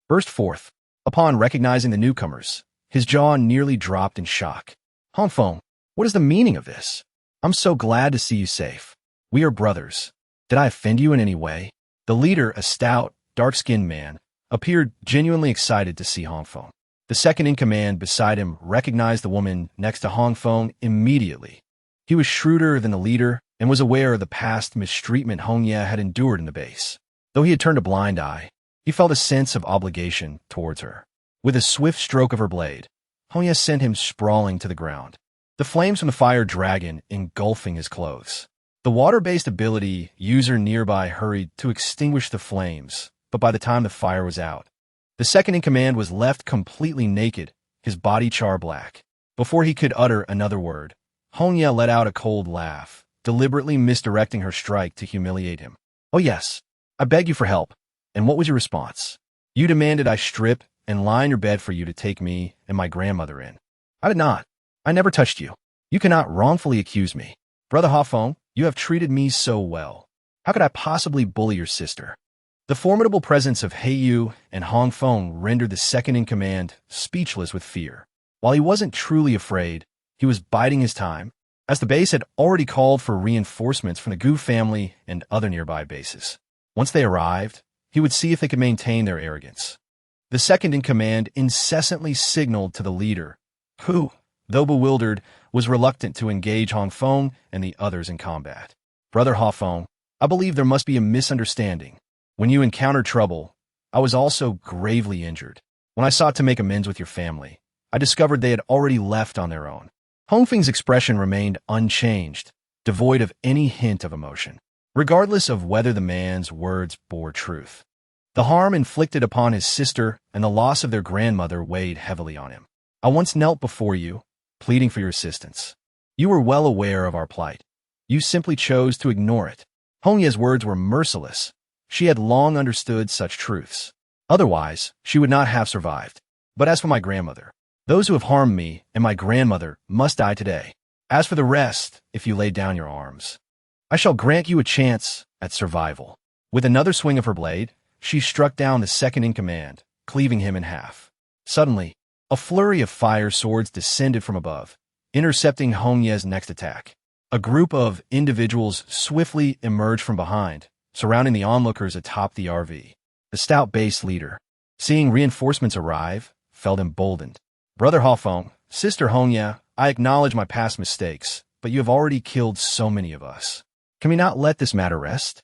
burst forth. Upon recognizing the newcomers, his jaw nearly dropped in shock. Hong Feng, what is the meaning of this? I'm so glad to see you safe. We are brothers. Did I offend you in any way? The leader, a stout, dark-skinned man, appeared genuinely excited to see Hong Feng. The second-in-command beside him recognized the woman next to Hong Feng immediately. He was shrewder than the leader and was aware of the past mistreatment Hongye had endured in the base. Though he had turned a blind eye, he felt a sense of obligation towards her. With a swift stroke of her blade, Hongye sent him sprawling to the ground, the flames from the fire dragon engulfing his clothes. The water-based ability user nearby hurried to extinguish the flames, but by the time the fire was out, the second-in-command was left completely naked, his body char-black. Before he could utter another word, Hongye let out a cold laugh, deliberately misdirecting her strike to humiliate him. Oh yes, I beg you for help. And what was your response? You demanded I strip and lie in your bed for you to take me and my grandmother in. I did not. I never touched you. You cannot wrongfully accuse me. Brother Hong Feng, you have treated me so well. How could I possibly bully your sister? The formidable presence of Yu and Hong Feng rendered the second-in-command speechless with fear. While he wasn't truly afraid, he was biding his time, as the base had already called for reinforcements from the Gu family and other nearby bases. Once they arrived, he would see if they could maintain their arrogance. The second-in-command incessantly signaled to the leader, who, though bewildered, was reluctant to engage Hong Feng and the others in combat. Brother Hong Feng, I believe there must be a misunderstanding. When you encountered trouble, I was also gravely injured. When I sought to make amends with your family, I discovered they had already left on their own. Hong Feng's expression remained unchanged, devoid of any hint of emotion, regardless of whether the man's words bore truth. The harm inflicted upon his sister and the loss of their grandmother weighed heavily on him. I once knelt before you, pleading for your assistance. You were well aware of our plight. You simply chose to ignore it. Hongye's words were merciless. She had long understood such truths. Otherwise, she would not have survived. But as for my grandmother, those who have harmed me and my grandmother must die today. As for the rest, if you lay down your arms, I shall grant you a chance at survival. With another swing of her blade, she struck down the second-in-command, cleaving him in half. Suddenly, a flurry of fire swords descended from above, intercepting Hongye's next attack. A group of individuals swiftly emerged from behind, surrounding the onlookers atop the RV. The stout base leader, seeing reinforcements arrive, felt emboldened. Brother Hong Feng, Sister Hongye, I acknowledge my past mistakes, but you have already killed so many of us. Can we not let this matter rest?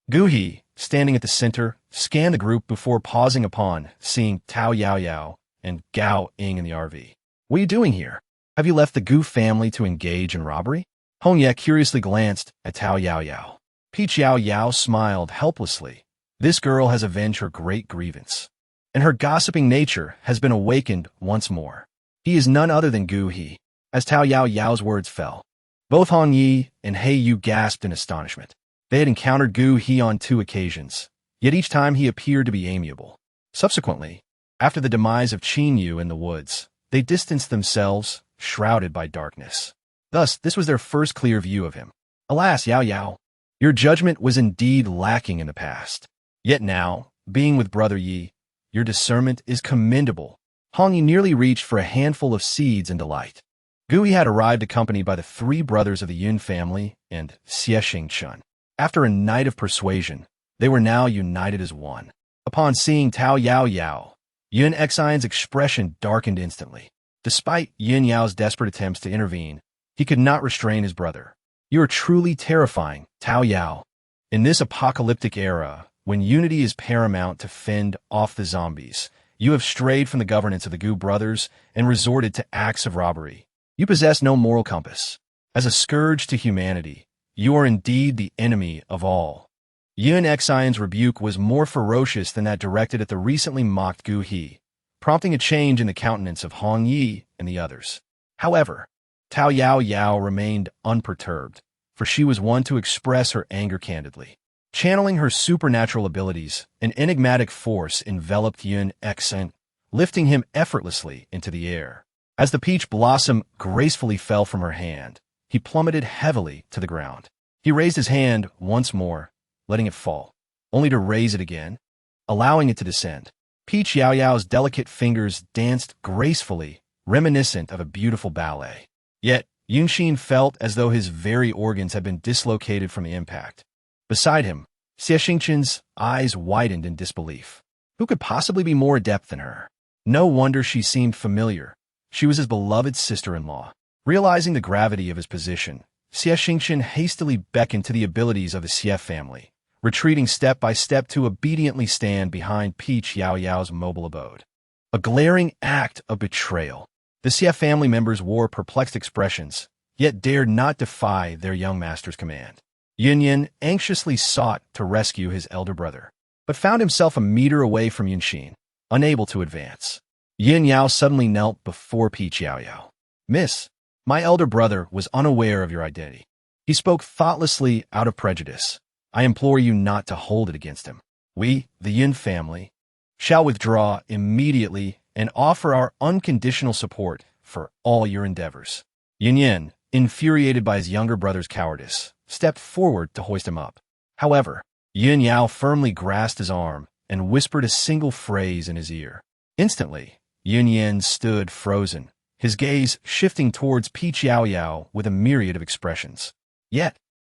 Gu He, standing at the center, scanned the group before pausing upon seeing Yao Yao and Gao Ying in the RV. What are you doing here? Have you left the Gu family to engage in robbery? Hongye curiously glanced at Yao Yao. Yao Yao smiled helplessly. This girl has avenged her great grievance, and her gossiping nature has been awakened once more. He is none other than Gu He. As Yao Yao's words fell, both Hong Yi and Yu gasped in astonishment. They had encountered Gu He on 2 occasions, yet each time he appeared to be amiable. Subsequently, after the demise of Qin Yu in the woods, they distanced themselves, shrouded by darkness. Thus, this was their first clear view of him. Alas, Yao Yao, your judgment was indeed lacking in the past. Yet now, being with Brother Yi, Your discernment is commendable. Hong Yi nearly reached for a handful of seeds in delight. Gu Yi had arrived accompanied by the three brothers of the Yun family and Xie Xingchen. After a night of persuasion, they were now united as one. Upon seeing Yao Yao, Yun Xian's expression darkened instantly. Despite Yun Yao's desperate attempts to intervene, he could not restrain his brother. You are truly terrifying, Yao. In this apocalyptic era, when unity is paramount to fend off the zombies, you have strayed from the governance of the Gu brothers and resorted to acts of robbery. You possess no moral compass. As a scourge to humanity, you are indeed the enemy of all. Yun Xian's rebuke was more ferocious than that directed at the recently mocked Gu He, prompting a change in the countenance of Hong Yi and the others. However, Yao Yao remained unperturbed, for she was one to express her anger candidly. Channeling her supernatural abilities, an enigmatic force enveloped Yun Xian, lifting him effortlessly into the air. As the peach blossom gracefully fell from her hand, he plummeted heavily to the ground. He raised his hand once more, letting it fall, only to raise it again, allowing it to descend. Peach Yao Yao's delicate fingers danced gracefully, reminiscent of a beautiful ballet. Yet, Yunxin felt as though his very organs had been dislocated from the impact. Beside him, Xie Xingchen's eyes widened in disbelief. Who could possibly be more adept than her? No wonder she seemed familiar. She was his beloved sister-in-law. Realizing the gravity of his position, Xie Xingchen hastily beckoned to the abilities of the Xie family, retreating step by step to obediently stand behind Peach Yao Yao's mobile abode. A glaring act of betrayal. The Xie family members wore perplexed expressions, yet dared not defy their young master's command. Yun anxiously sought to rescue his elder brother, but found himself a meter away from Yunxin, unable to advance. Yun Yao suddenly knelt before Peach Yao Yao. "Miss, my elder brother was unaware of your identity. He spoke thoughtlessly out of prejudice. I implore you not to hold it against him. We, the Yun family, shall withdraw immediately and offer our unconditional support for all your endeavors." Yun, infuriated by his younger brother's cowardice, stepped forward to hoist him up. However, Yun Yao firmly grasped his arm and whispered a single phrase in his ear. Instantly, Yun stood frozen, his gaze shifting towards Peach Yao Yao with a myriad of expressions. Yet,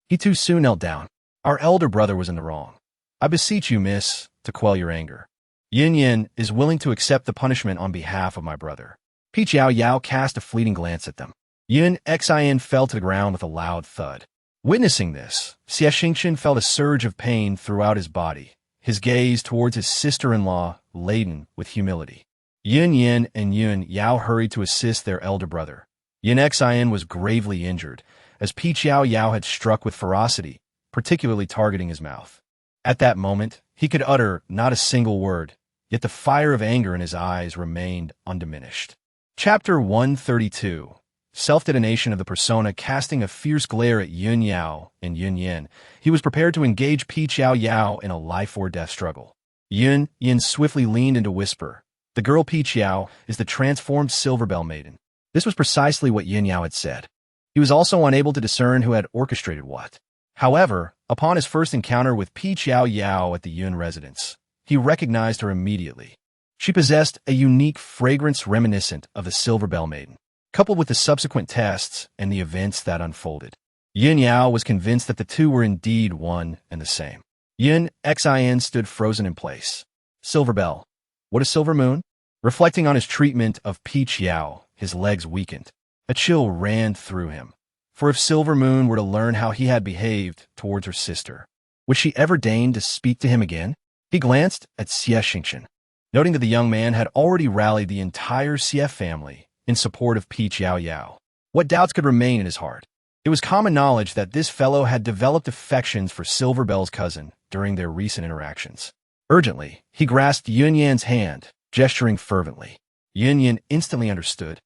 he too soon knelt down. Our elder brother was in the wrong. I beseech you, miss, to quell your anger. Yun is willing to accept the punishment on behalf of my brother. Peach Yao Yao cast a fleeting glance at them. Yun Xian fell to the ground with a loud thud. Witnessing this, Xie Xingchen felt a surge of pain throughout his body, his gaze towards his sister-in-law laden with humility. Yun and Yun Yao hurried to assist their elder brother. Yun Xian was gravely injured, as Peach Yao Yao had struck with ferocity, particularly targeting his mouth. At that moment, he could utter not a single word, yet the fire of anger in his eyes remained undiminished. Chapter 132. Self-detonation of the persona. Casting a fierce glare at Yun Yao and Yun, he was prepared to engage Peach Yao Yao in a life-or-death struggle. Yun swiftly leaned into whisper. The girl Peach Yao is the transformed Silver Bell Maiden. This was precisely what Yun Yao had said. He was also unable to discern who had orchestrated what. However, upon his first encounter with Peach Yao Yao at the Yun residence, he recognized her immediately. She possessed a unique fragrance reminiscent of the Silver Bell Maiden. Coupled with the subsequent tests and the events that unfolded, Yun Yao was convinced that the two were indeed one and the same. Yun Xian stood frozen in place. Silver Bell. What a silver moon? Reflecting on his treatment of Peach Yao, his legs weakened. A chill ran through him. For if Silver Moon were to learn how he had behaved towards her sister, would she ever deign to speak to him again? He glanced at Xie Xingchen, noting that the young man had already rallied the entire Xie family in support of Peach Yao Yao. What doubts could remain in his heart? It was common knowledge that this fellow had developed affections for Silver Bell's cousin during their recent interactions. Urgently, he grasped Yun's hand, gesturing fervently. Yun instantly understood,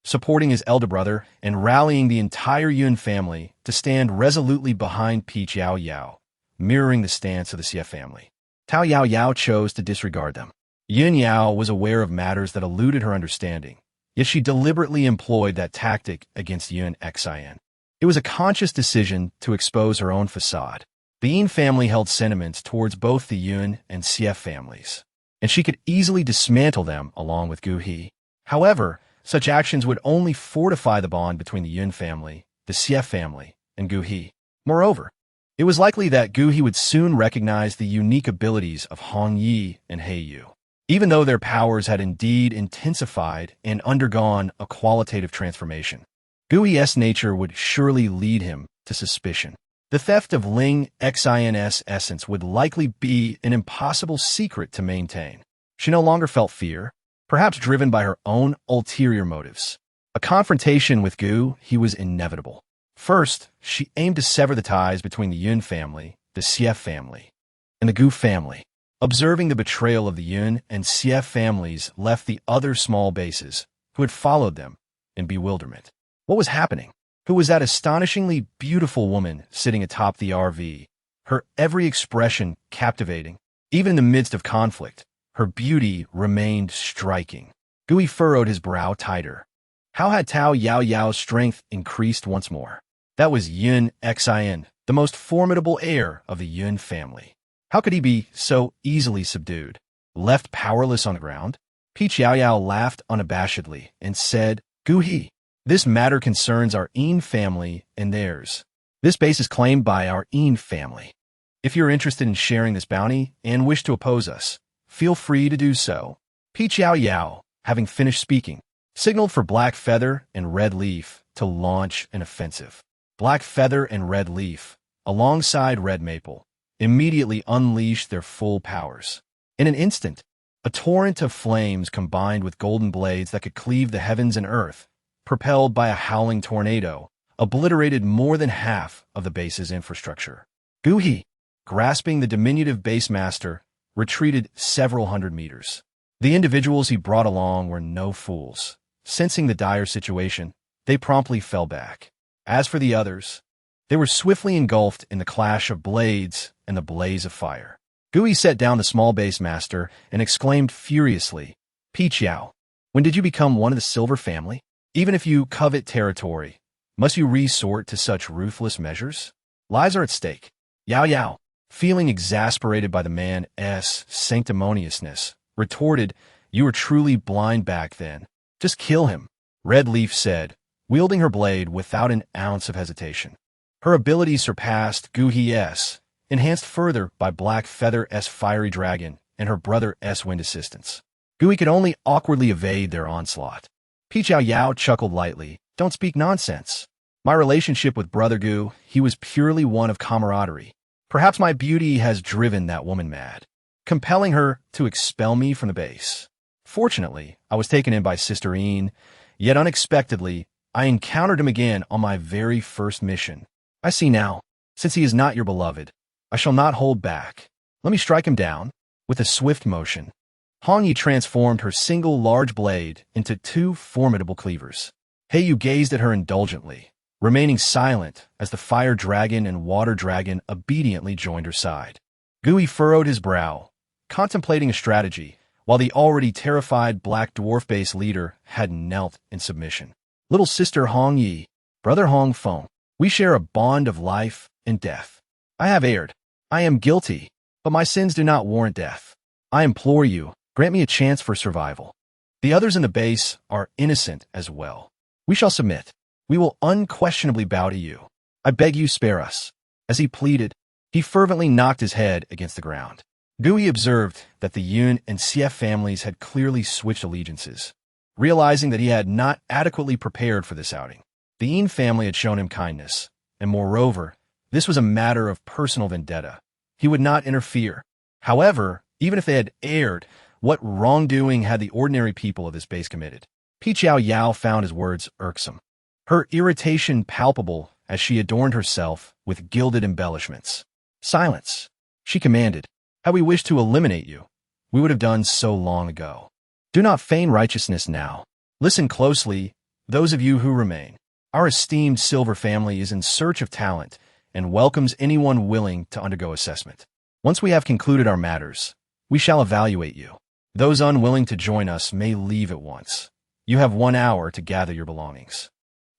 supporting his elder brother and rallying the entire Yun family to stand resolutely behind Peach Yao Yao, mirroring the stance of the Xie family. Yao Yao chose to disregard them. Yun Yao was aware of matters that eluded her understanding, yet she deliberately employed that tactic against Yun Xian. It was a conscious decision to expose her own facade. The Yin family held sentiments towards both the Yun and Xie families. and she could easily dismantle them along with Gu He. However, such actions would only fortify the bond between the Yun family, the Xie family, and Gu He. Moreover, it was likely that Gu He would soon recognize the unique abilities of Hong Yi and He Yu. Even though their powers had indeed intensified and undergone a qualitative transformation, Gu He's nature would surely lead him to suspicion. The theft of Ling Xin's essence would likely be an impossible secret to maintain. She no longer felt fear, perhaps driven by her own ulterior motives. A confrontation with Gu He was inevitable. First, she aimed to sever the ties between the Yun family, the Xie family, and the Gu family. Observing the betrayal of the Yun and Xie families left the other small bases, who had followed them, in bewilderment. What was happening? Who was that astonishingly beautiful woman sitting atop the RV? Her every expression captivating. Even in the midst of conflict, her beauty remained striking. Gu He furrowed his brow tighter. How had Yao Yao's strength increased once more? That was Yun Xin, the most formidable heir of the Yun family. How could he be so easily subdued? Left powerless on the ground? Yao Yao laughed unabashedly and said, Gu He, this matter concerns our Yin family and theirs. This base is claimed by our Yin family. If you're interested in sharing this bounty and wish to oppose us, feel free to do so. Yao Yao, having finished speaking, signaled for Black Feather and Red Leaf to launch an offensive. Black Feather and Red Leaf, alongside Red Maple, immediately unleashed their full powers. In an instant, a torrent of flames combined with golden blades that could cleave the heavens and earth, propelled by a howling tornado, obliterated more than half of the base's infrastructure. Gu He, grasping the diminutive base master, retreated several hundred meters. The individuals he brought along were no fools. Sensing the dire situation, they promptly fell back. As for the others, they were swiftly engulfed in the clash of blades and the blaze of fire. Gu He set down the small base master and exclaimed furiously, Yao, when did you become one of the Silver family? Even if you covet territory, must you resort to such ruthless measures? Lives are at stake. Yao Yao, feeling exasperated by the man's sanctimoniousness, retorted, you were truly blind back then. Just kill him, Red Leaf said, wielding her blade without an ounce of hesitation. Her ability surpassed Gu He's, enhanced further by Black Feather's fiery dragon and her brother's wind assistance. Gu He could only awkwardly evade their onslaught. Yao Yao chuckled lightly, don't speak nonsense. My relationship with Brother Gu, he was purely one of camaraderie. Perhaps my beauty has driven that woman mad, compelling her to expel me from the base. Fortunately, I was taken in by Sister Yin, yet unexpectedly, I encountered him again on my very first mission. I see now, since he is not your beloved, I shall not hold back. Let me strike him down. With a swift motion, Hong Yi transformed her single large blade into two formidable cleavers. He Yu gazed at her indulgently, remaining silent as the fire dragon and water dragon obediently joined her side. Gu He furrowed his brow, contemplating a strategy, while the already terrified Black Dwarf base leader had knelt in submission. Little sister Hong Yi, brother Hong Feng, we share a bond of life and death. I have erred. I am guilty, but my sins do not warrant death. I implore you, grant me a chance for survival. The others in the base are innocent as well. We shall submit. We will unquestionably bow to you. I beg you spare us. As he pleaded, he fervently knocked his head against the ground. Gu He observed that the Yun and Xie families had clearly switched allegiances. Realizing that he had not adequately prepared for this outing, the Yin family had shown him kindness, and moreover, this was a matter of personal vendetta. He would not interfere. However, even if they had erred, what wrongdoing had the ordinary people of this base committed? Yao Yao found his words irksome, her irritation palpable as she adorned herself with gilded embellishments. Silence, she commanded. Had we wished to eliminate you, we would have done so long ago. Do not feign righteousness now. Listen closely, those of you who remain. Our esteemed Silver family is in search of talent and welcomes anyone willing to undergo assessment. Once we have concluded our matters, we shall evaluate you. Those unwilling to join us may leave at once. You have 1 hour to gather your belongings.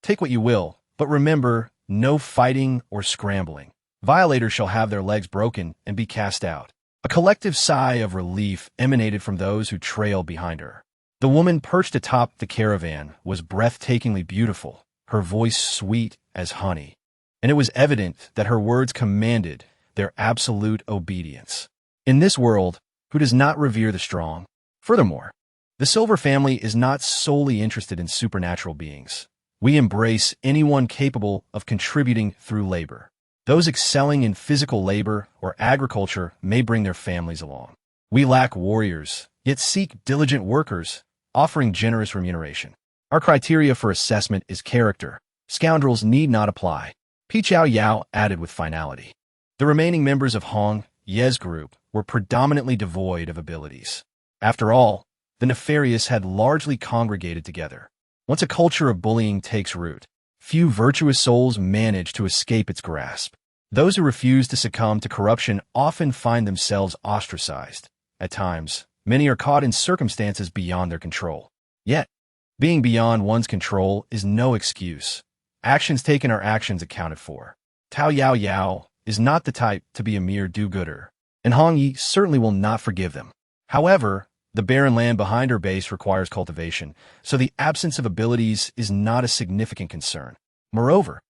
Take what you will, but remember, no fighting or scrambling. Violators shall have their legs broken and be cast out. A collective sigh of relief emanated from those who trailed behind her. The woman perched atop the caravan was breathtakingly beautiful, her voice sweet as honey, and it was evident that her words commanded their absolute obedience. In this world, who does not revere the strong? Furthermore, the Silver family is not solely interested in supernatural beings. We embrace anyone capable of contributing through labor. Those excelling in physical labor or agriculture may bring their families along. We lack warriors, yet seek diligent workers, offering generous remuneration. Our criteria for assessment is character. Scoundrels need not apply. Yao Yao added with finality. The remaining members of Hong Ye's group were predominantly devoid of abilities. After all, the nefarious had largely congregated together. Once a culture of bullying takes root, few virtuous souls manage to escape its grasp. Those who refuse to succumb to corruption often find themselves ostracized. At times, many are caught in circumstances beyond their control. Yet, being beyond one's control is no excuse. Actions taken are actions accounted for. Yao Yao is not the type to be a mere do-gooder, and Hong Yi certainly will not forgive them. However, the barren land behind her base requires cultivation, so the absence of abilities is not a significant concern. Moreover,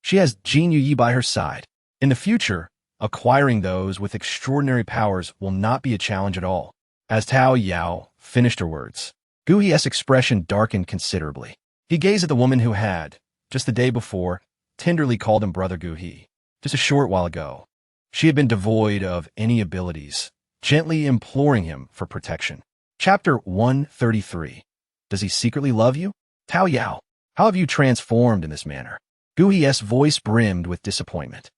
she has Jin Yi by her side. In the future, acquiring those with extraordinary powers will not be a challenge at all. As Yao Yao finished her words, Gu He's expression darkened considerably. He gazed at the woman who had, just the day before, tenderly called him Brother Gu He. Just a short while ago, she had been devoid of any abilities, gently imploring him for protection. Chapter 133. Does he secretly love you? Yao Yao, how have you transformed in this manner? Gu He's voice brimmed with disappointment.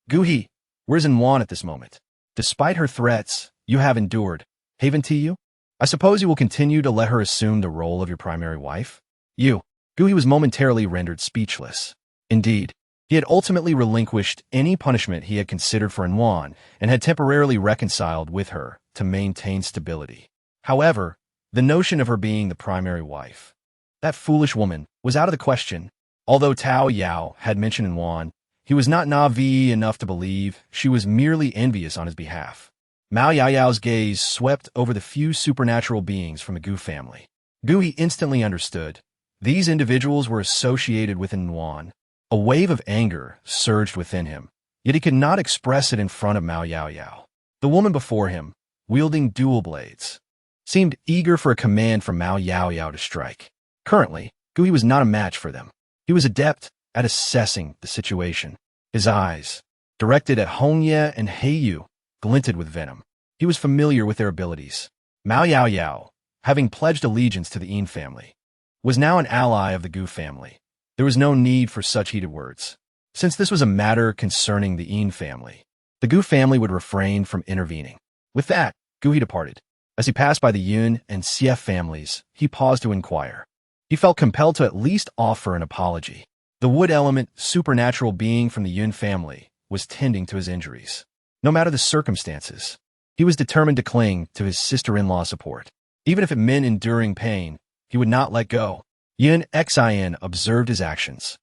Gu He, where's Yuan at this moment? Despite her threats, you have endured. Haven to you? I suppose you will continue to let her assume the role of your primary wife? Gu He was momentarily rendered speechless. Indeed, he had ultimately relinquished any punishment he had considered for Yuan and had temporarily reconciled with her to maintain stability. However, the notion of her being the primary wife, that foolish woman, was out of the question. Although Yao Yao had mentioned Yuan, he was not naive enough to believe she was merely envious on his behalf. Yao Yao's gaze swept over the few supernatural beings from the Gu family. Gu He instantly understood. These individuals were associated with Yuan. A wave of anger surged within him, yet he could not express it in front of Yao Yao. The woman before him, wielding dual blades, seemed eager for a command from Yao Yao to strike. Currently, Gu He was not a match for them. He was adept at assessing the situation. His eyes, directed at Hong Ye and Heiyu, glinted with venom. He was familiar with their abilities. Yao Yao, having pledged allegiance to the Yin family, was now an ally of the Gu family. There was no need for such heated words. Since this was a matter concerning the Yin family, the Gu family would refrain from intervening. With that, Gu He departed. As he passed by the Yun and Xie families, he paused to inquire. He felt compelled to at least offer an apology. The wood element, supernatural being from the Yun family, was tending to his injuries. No matter the circumstances, he was determined to cling to his sister-in-law's support. Even if it meant enduring pain, he would not let go. Yun Xin observed his actions.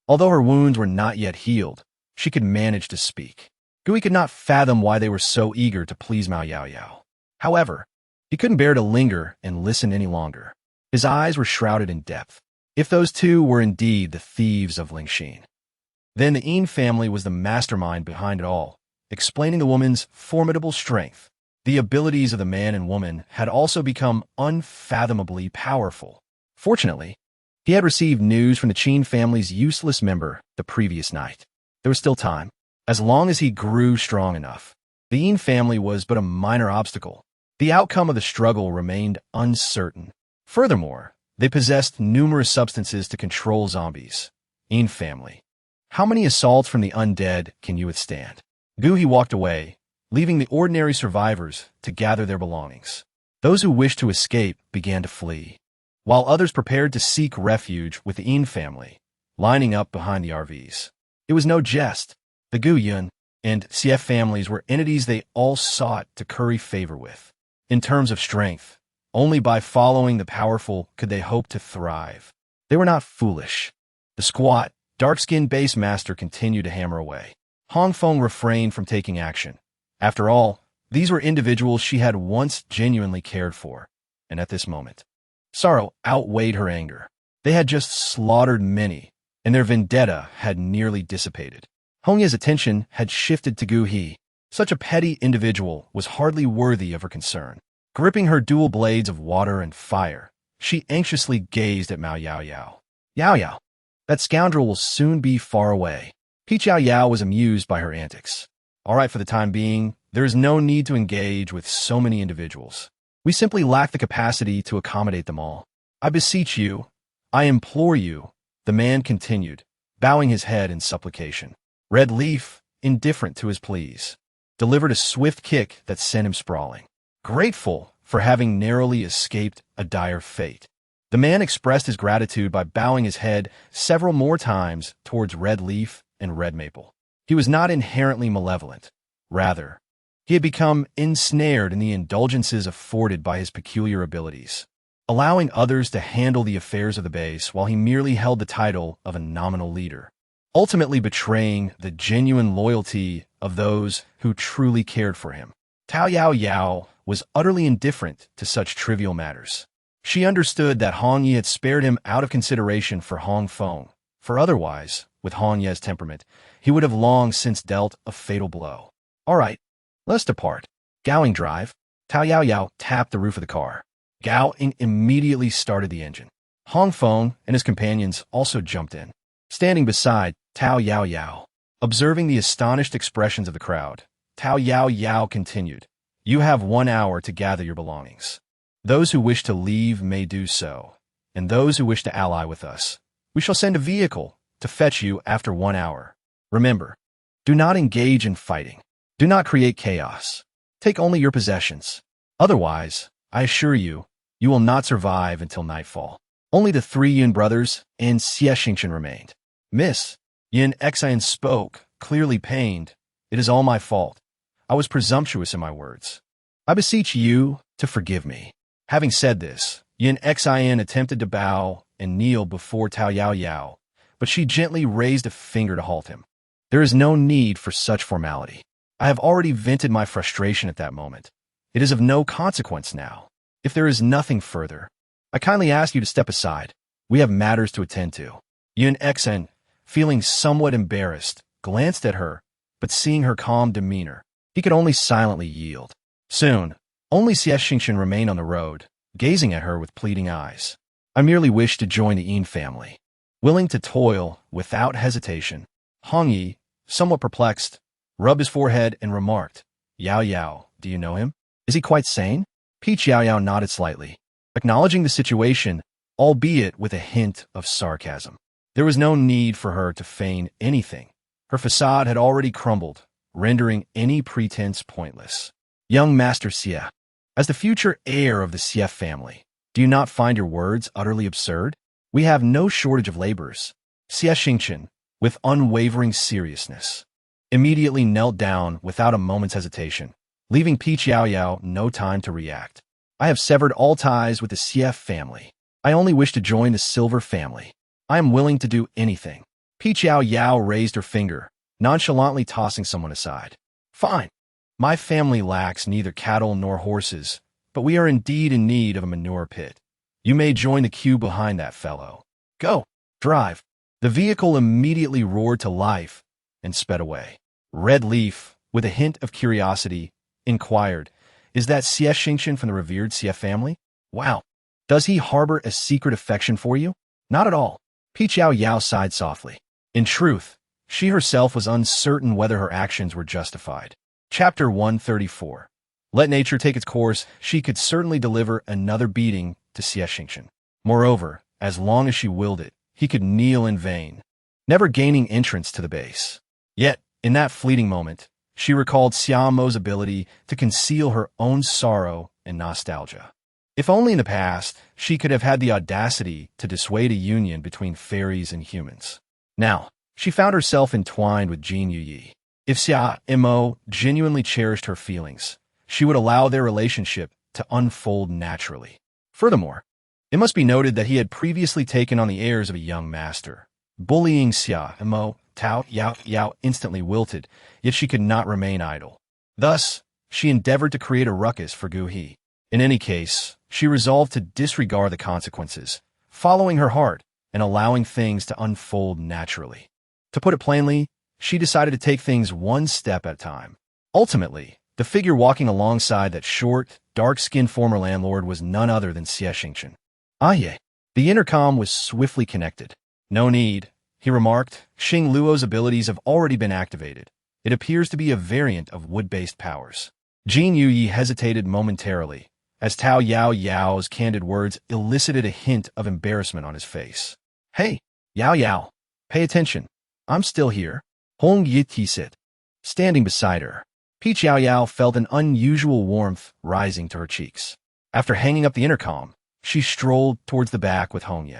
Although her wounds were not yet healed, she could manage to speak. Gu He could not fathom why they were so eager to please Yao Yao. However, he couldn't bear to linger and listen any longer. His eyes were shrouded in depth. If those two were indeed the thieves of Lingxin, then the Yin family was the mastermind behind it all, explaining the woman's formidable strength. The abilities of the man and woman had also become unfathomably powerful. Fortunately, he had received news from the Qin family's useless member the previous night. There was still time. As long as he grew strong enough, the Yin family was but a minor obstacle. The outcome of the struggle remained uncertain. Furthermore, they possessed numerous substances to control zombies. Yin family, how many assaults from the undead can you withstand? Gu He walked away, leaving the ordinary survivors to gather their belongings. Those who wished to escape began to flee, while others prepared to seek refuge with the Yin family, lining up behind the RVs. It was no jest. The Gu Yun and Xie families were entities they all sought to curry favor with. In terms of strength, only by following the powerful could they hope to thrive. They were not foolish. The squat, dark-skinned base master continued to hammer away. Hong Feng refrained from taking action. After all, These were individuals she had once genuinely cared for, and at this moment, sorrow outweighed her anger. They had just slaughtered many, and their vendetta had nearly dissipated. Hongye's attention had shifted to Gu He. Such a petty individual was hardly worthy of her concern. Gripping her dual blades of water and fire, she anxiously gazed at Yao Yao. Yao Yao, that scoundrel will soon be far away. Yao Yao was amused by her antics. All right, for the time being, there is no need to engage with so many individuals. We simply lack the capacity to accommodate them all. I beseech you, I implore you, the man continued, bowing his head in supplication. Red Leaf, indifferent to his pleas, delivered a swift kick that sent him sprawling. Grateful for having narrowly escaped a dire fate, the man expressed his gratitude by bowing his head several more times towards Red Leaf and Red Maple. He was not inherently malevolent. Rather, he had become ensnared in the indulgences afforded by his peculiar abilities, allowing others to handle the affairs of the base while he merely held the title of a nominal leader, ultimately betraying the genuine loyalty of those who truly cared for him. Yao Yao was utterly indifferent to such trivial matters. She understood that Hongye had spared him out of consideration for Hong Feng, for otherwise, with Hongye's temperament, he would have long since dealt a fatal blow. All right, let's depart. Gowing drive. Yao Yao tapped the roof of the car. Gowing immediately started the engine. Hong Feng and his companions also jumped in. Standing beside Yao Yao, observing the astonished expressions of the crowd, Yao Yao continued, "You have 1 hour to gather your belongings. Those who wish to leave may do so, and those who wish to ally with us, we shall send a vehicle to fetch you after 1 hour. Remember, do not engage in fighting. Do not create chaos. Take only your possessions. Otherwise, I assure you, you will not survive until nightfall." Only the 3 Yun brothers and Xie Xingchen remained. "Miss," Yin Xian spoke, clearly pained, "it is all my fault. I was presumptuous in my words. I beseech you to forgive me." Having said this, Yin Xian attempted to bow and kneel before Yao Yao, but she gently raised a finger to halt him. "There is no need for such formality. I have already vented my frustration at that moment. It is of no consequence now. If there is nothing further, I kindly ask you to step aside. We have matters to attend to." Yin Xian, feeling somewhat embarrassed, glanced at her, but seeing her calm demeanor, he could only silently yield. Soon, only Xie Xingchen remained on the road, gazing at her with pleading eyes. "I merely wish to join the Yin family." Willing to toil without hesitation, Hongye, somewhat perplexed, rubbed his forehead and remarked, "Yao Yao, do you know him? Is he quite sane?" Yao Yao nodded slightly, acknowledging the situation, albeit with a hint of sarcasm. There was no need for her to feign anything. Her facade had already crumbled, rendering any pretense pointless. "Young Master Xie, as the future heir of the Xie family, do you not find your words utterly absurd? We have no shortage of laborers." Xie Xingchen, with unwavering seriousness, immediately knelt down without a moment's hesitation, leaving Yao Yao no time to react. "I have severed all ties with the Xie family. I only wish to join the Silver family. I am willing to do anything." Yao Yao raised her finger, nonchalantly tossing someone aside. "Fine. My family lacks neither cattle nor horses, but we are indeed in need of a manure pit. You may join the queue behind that fellow. Go, drive." The vehicle immediately roared to life and sped away. Red Leaf, with a hint of curiosity, inquired, "Is that Xie Xingchen from the revered Xie family? Wow. Does he harbor a secret affection for you?" "Not at all." Yao Yao sighed softly. In truth, she herself was uncertain whether her actions were justified. Chapter 134. Let nature take its course, she could certainly deliver another beating to Xie Xingchen. Moreover, as long as she willed it, he could kneel in vain, never gaining entrance to the base. Yet, in that fleeting moment, she recalled Xia Mo's ability to conceal her own sorrow and nostalgia. If only in the past, she could have had the audacity to dissuade a union between fairies and humans. Now, she found herself entwined with Jin Yuyi. If Xia Mo genuinely cherished her feelings, she would allow their relationship to unfold naturally. Furthermore, it must be noted that he had previously taken on the airs of a young master. Bullying Xia Mo, Yao Yao instantly wilted, yet she could not remain idle. Thus, she endeavored to create a ruckus for Gu He. In any case, she resolved to disregard the consequences, following her heart and allowing things to unfold naturally. To put it plainly, she decided to take things one step at a time. Ultimately, the figure walking alongside that short, dark-skinned former landlord was none other than Xie Xingchen. Ah yeah. The intercom was swiftly connected. No need, he remarked. Xing Luo's abilities have already been activated. It appears to be a variant of wood-based powers. Jin Yuyi hesitated momentarily, as Tao Yao Yao's candid words elicited a hint of embarrassment on his face. Hey, Yao Yao, pay attention. I'm still here. Hong Yi said, standing beside her. Peach Yao Yao felt an unusual warmth rising to her cheeks. After hanging up the intercom, she strolled towards the back with Hong Ye.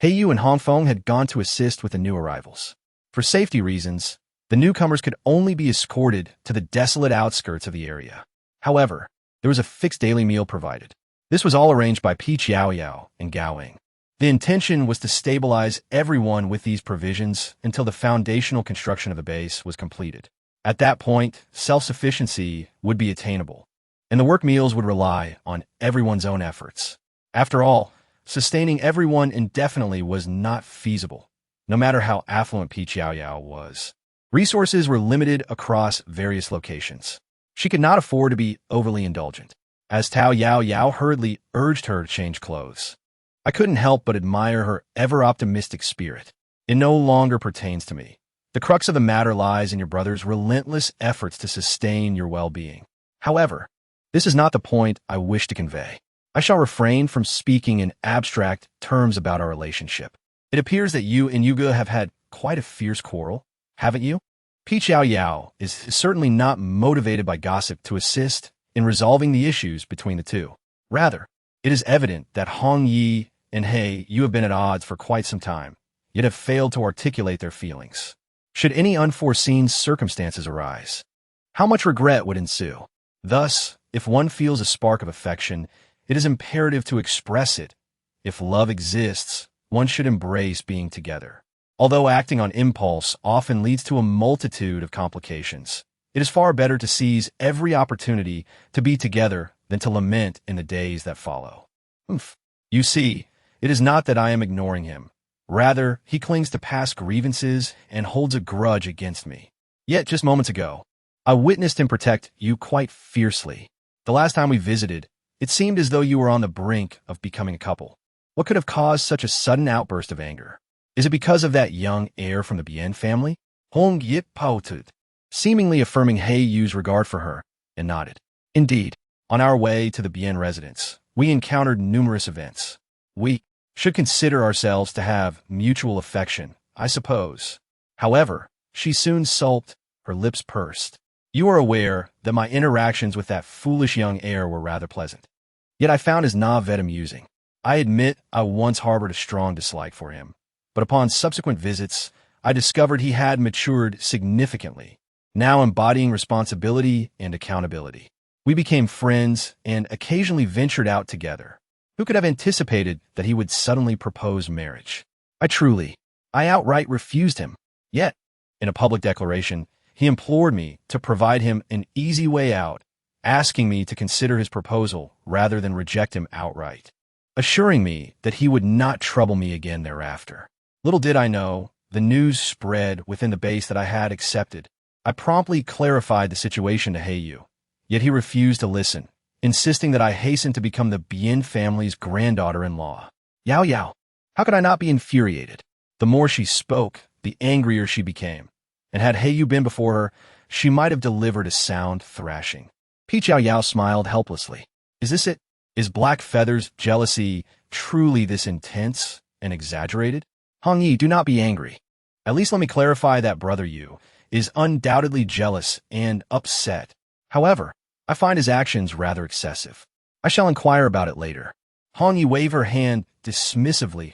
Heiyu and Hongfeng had gone to assist with the new arrivals. For safety reasons, the newcomers could only be escorted to the desolate outskirts of the area. However, there was a fixed daily meal provided. This was all arranged by Peach Yao Yao and Gaoing. The intention was to stabilize everyone with these provisions until the foundational construction of the base was completed. At that point, self-sufficiency would be attainable, and the work meals would rely on everyone's own efforts. After all, sustaining everyone indefinitely was not feasible, no matter how affluent Peach Yao Yao was. Resources were limited across various locations. She could not afford to be overly indulgent, as Tao Yao Yao hurriedly urged her to change clothes. I couldn't help but admire her ever-optimistic spirit. It no longer pertains to me. The crux of the matter lies in your brother's relentless efforts to sustain your well-being. However, this is not the point I wish to convey. I shall refrain from speaking in abstract terms about our relationship. It appears that you and Yuga have had quite a fierce quarrel, haven't you? Peach Yao Yao is certainly not motivated by gossip to assist in resolving the issues between the two. Rather, it is evident that Hong Yi and He you have been at odds for quite some time, yet have failed to articulate their feelings. Should any unforeseen circumstances arise, how much regret would ensue? Thus, if one feels a spark of affection, it is imperative to express it. If love exists, one should embrace being together. Although acting on impulse often leads to a multitude of complications, it is far better to seize every opportunity to be together than to lament in the days that follow. You see, it is not that I am ignoring him. Rather, he clings to past grievances and holds a grudge against me. Yet just moments ago, I witnessed him protect you quite fiercely. The last time we visited, it seemed as though you were on the brink of becoming a couple. What could have caused such a sudden outburst of anger? Is it because of that young heir from the Bien family? Hong Yip pouted, seemingly affirming Heiyu's regard for her, and nodded. Indeed, on our way to the Bien residence, we encountered numerous events. We should consider ourselves to have mutual affection, I suppose. However, she soon sulked, her lips pursed. You are aware that my interactions with that foolish young heir were rather pleasant. Yet I found his navet amusing. I admit I once harbored a strong dislike for him, but upon subsequent visits, I discovered he had matured significantly, now embodying responsibility and accountability. We became friends and occasionally ventured out together. Who could have anticipated that he would suddenly propose marriage? I outright refused him. Yet, in a public declaration, he implored me to provide him an easy way out, asking me to consider his proposal rather than reject him outright, assuring me that he would not trouble me again thereafter. Little did I know, the news spread within the base that I had accepted. I promptly clarified the situation to Heiyu, yet he refused to listen, insisting that I hasten to become the Bien family's granddaughter-in-law. Yao Yao, how could I not be infuriated? The more she spoke, the angrier she became, and had Heiyu been before her, she might have delivered a sound thrashing. Peach Yao Yao smiled helplessly. Is this it? Is Black Feather's jealousy truly this intense and exaggerated? Hong Yi, do not be angry. At least let me clarify that Brother Yu is undoubtedly jealous and upset. However, I find his actions rather excessive. I shall inquire about it later. Hong Yi waved her hand dismissively.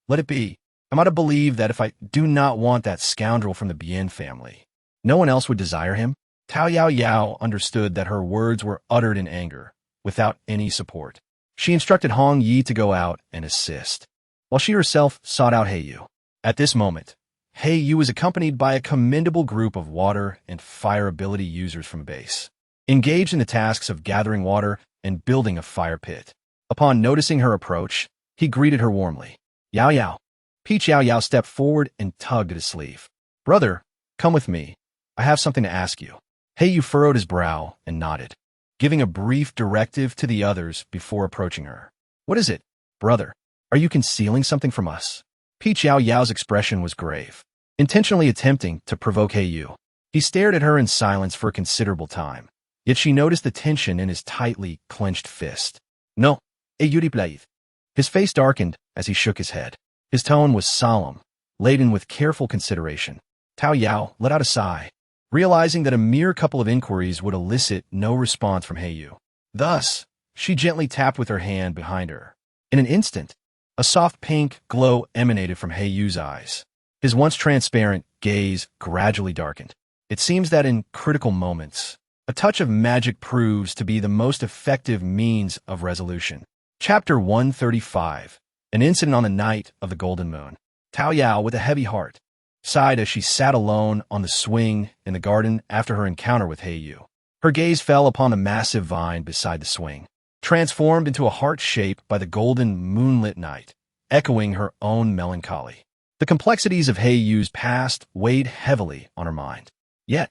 Let it be. Am I to believe that if I do not want that scoundrel from the Bien family, no one else would desire him? Tao Yao Yao understood that her words were uttered in anger, without any support. She instructed Hong Yi to go out and assist, while she herself sought out Heiyu. At this moment, Heiyu was accompanied by a commendable group of water and fire ability users from base. engaged in the tasks of gathering water and building a fire pit. Upon noticing her approach, he greeted her warmly. Yao Yao. Peach Yao Yao stepped forward and tugged at his sleeve. Brother, come with me. I have something to ask you. Heiyu furrowed his brow and nodded, giving a brief directive to the others before approaching her. What is it, brother? Are you concealing something from us? Peach Yao Yao's expression was grave, intentionally attempting to provoke Heiyu. He stared at her in silence for a considerable time, yet she noticed the tension in his tightly clenched fist. No, Heiyu replied. His face darkened as he shook his head. His tone was solemn, laden with careful consideration. Tao Yao let out a sigh, realizing that a mere couple of inquiries would elicit no response from Heiyu. Thus, she gently tapped with her hand behind her. In an instant, a soft pink glow emanated from Heiyu's eyes. His once transparent gaze gradually darkened. It seems that in critical moments, a touch of magic proves to be the most effective means of resolution. Chapter 135. An incident on the night of the golden moon. Tao Yao, with a heavy heart, sighed as she sat alone on the swing in the garden after her encounter with Heiyu. Her gaze fell upon the massive vine beside the swing, transformed into a heart shape by the golden moonlit night, echoing her own melancholy. The complexities of Heiyu's past weighed heavily on her mind. Yet,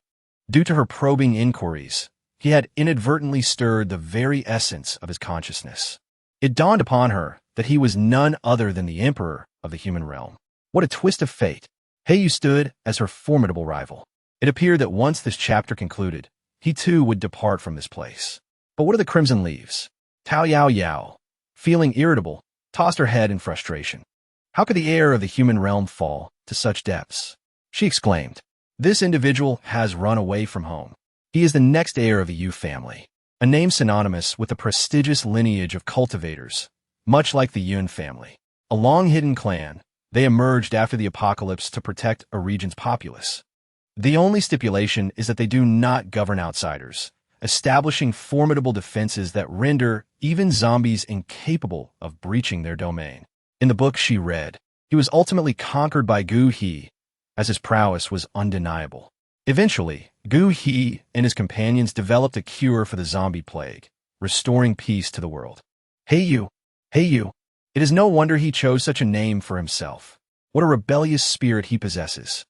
due to her probing inquiries, he had inadvertently stirred the very essence of his consciousness. It dawned upon her that he was none other than the emperor of the human realm. What a twist of fate! Heiyu stood as her formidable rival. It appeared that once this chapter concluded, he too would depart from this place. But what are the crimson leaves? Tao Yao Yao, feeling irritable, tossed her head in frustration. How could the heir of the human realm fall to such depths? She exclaimed. This individual has run away from home. He is the next heir of the Yu family, a name synonymous with the prestigious lineage of cultivators, much like the Yun family. A long-hidden clan, they emerged after the apocalypse to protect a region's populace. The only stipulation is that they do not govern outsiders, establishing formidable defenses that render even zombies incapable of breaching their domain. In the book she read, he was ultimately conquered by Gu He, as his prowess was undeniable. Eventually, Gu He and his companions developed a cure for the zombie plague, restoring peace to the world. Heiyu, it is no wonder he chose such a name for himself. What a rebellious spirit he possesses.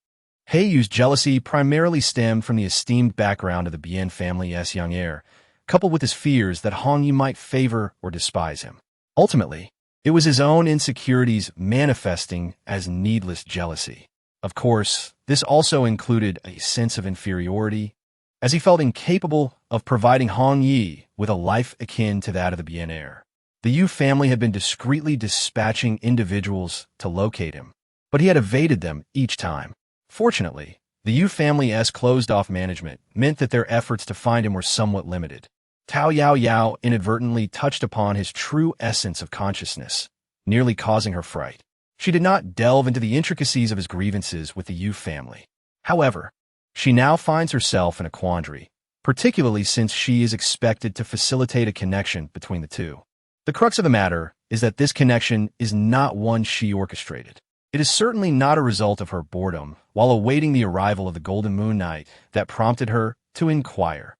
Heiyu's jealousy primarily stemmed from the esteemed background of the Bian family's young heir, coupled with his fears that Hong Yi might favor or despise him. Ultimately, it was his own insecurities manifesting as needless jealousy. Of course, this also included a sense of inferiority, as he felt incapable of providing Hong Yi with a life akin to that of the Bian heir. The Yu family had been discreetly dispatching individuals to locate him, but he had evaded them each time. Fortunately, the Yu family's closed-off management meant that their efforts to find him were somewhat limited. Tao Yao Yao inadvertently touched upon his true essence of consciousness, nearly causing her fright. She did not delve into the intricacies of his grievances with the Yu family. However, she now finds herself in a quandary, particularly since she is expected to facilitate a connection between the two. The crux of the matter is that this connection is not one she orchestrated. It is certainly not a result of her boredom while awaiting the arrival of the Golden Moon Night that prompted her to inquire.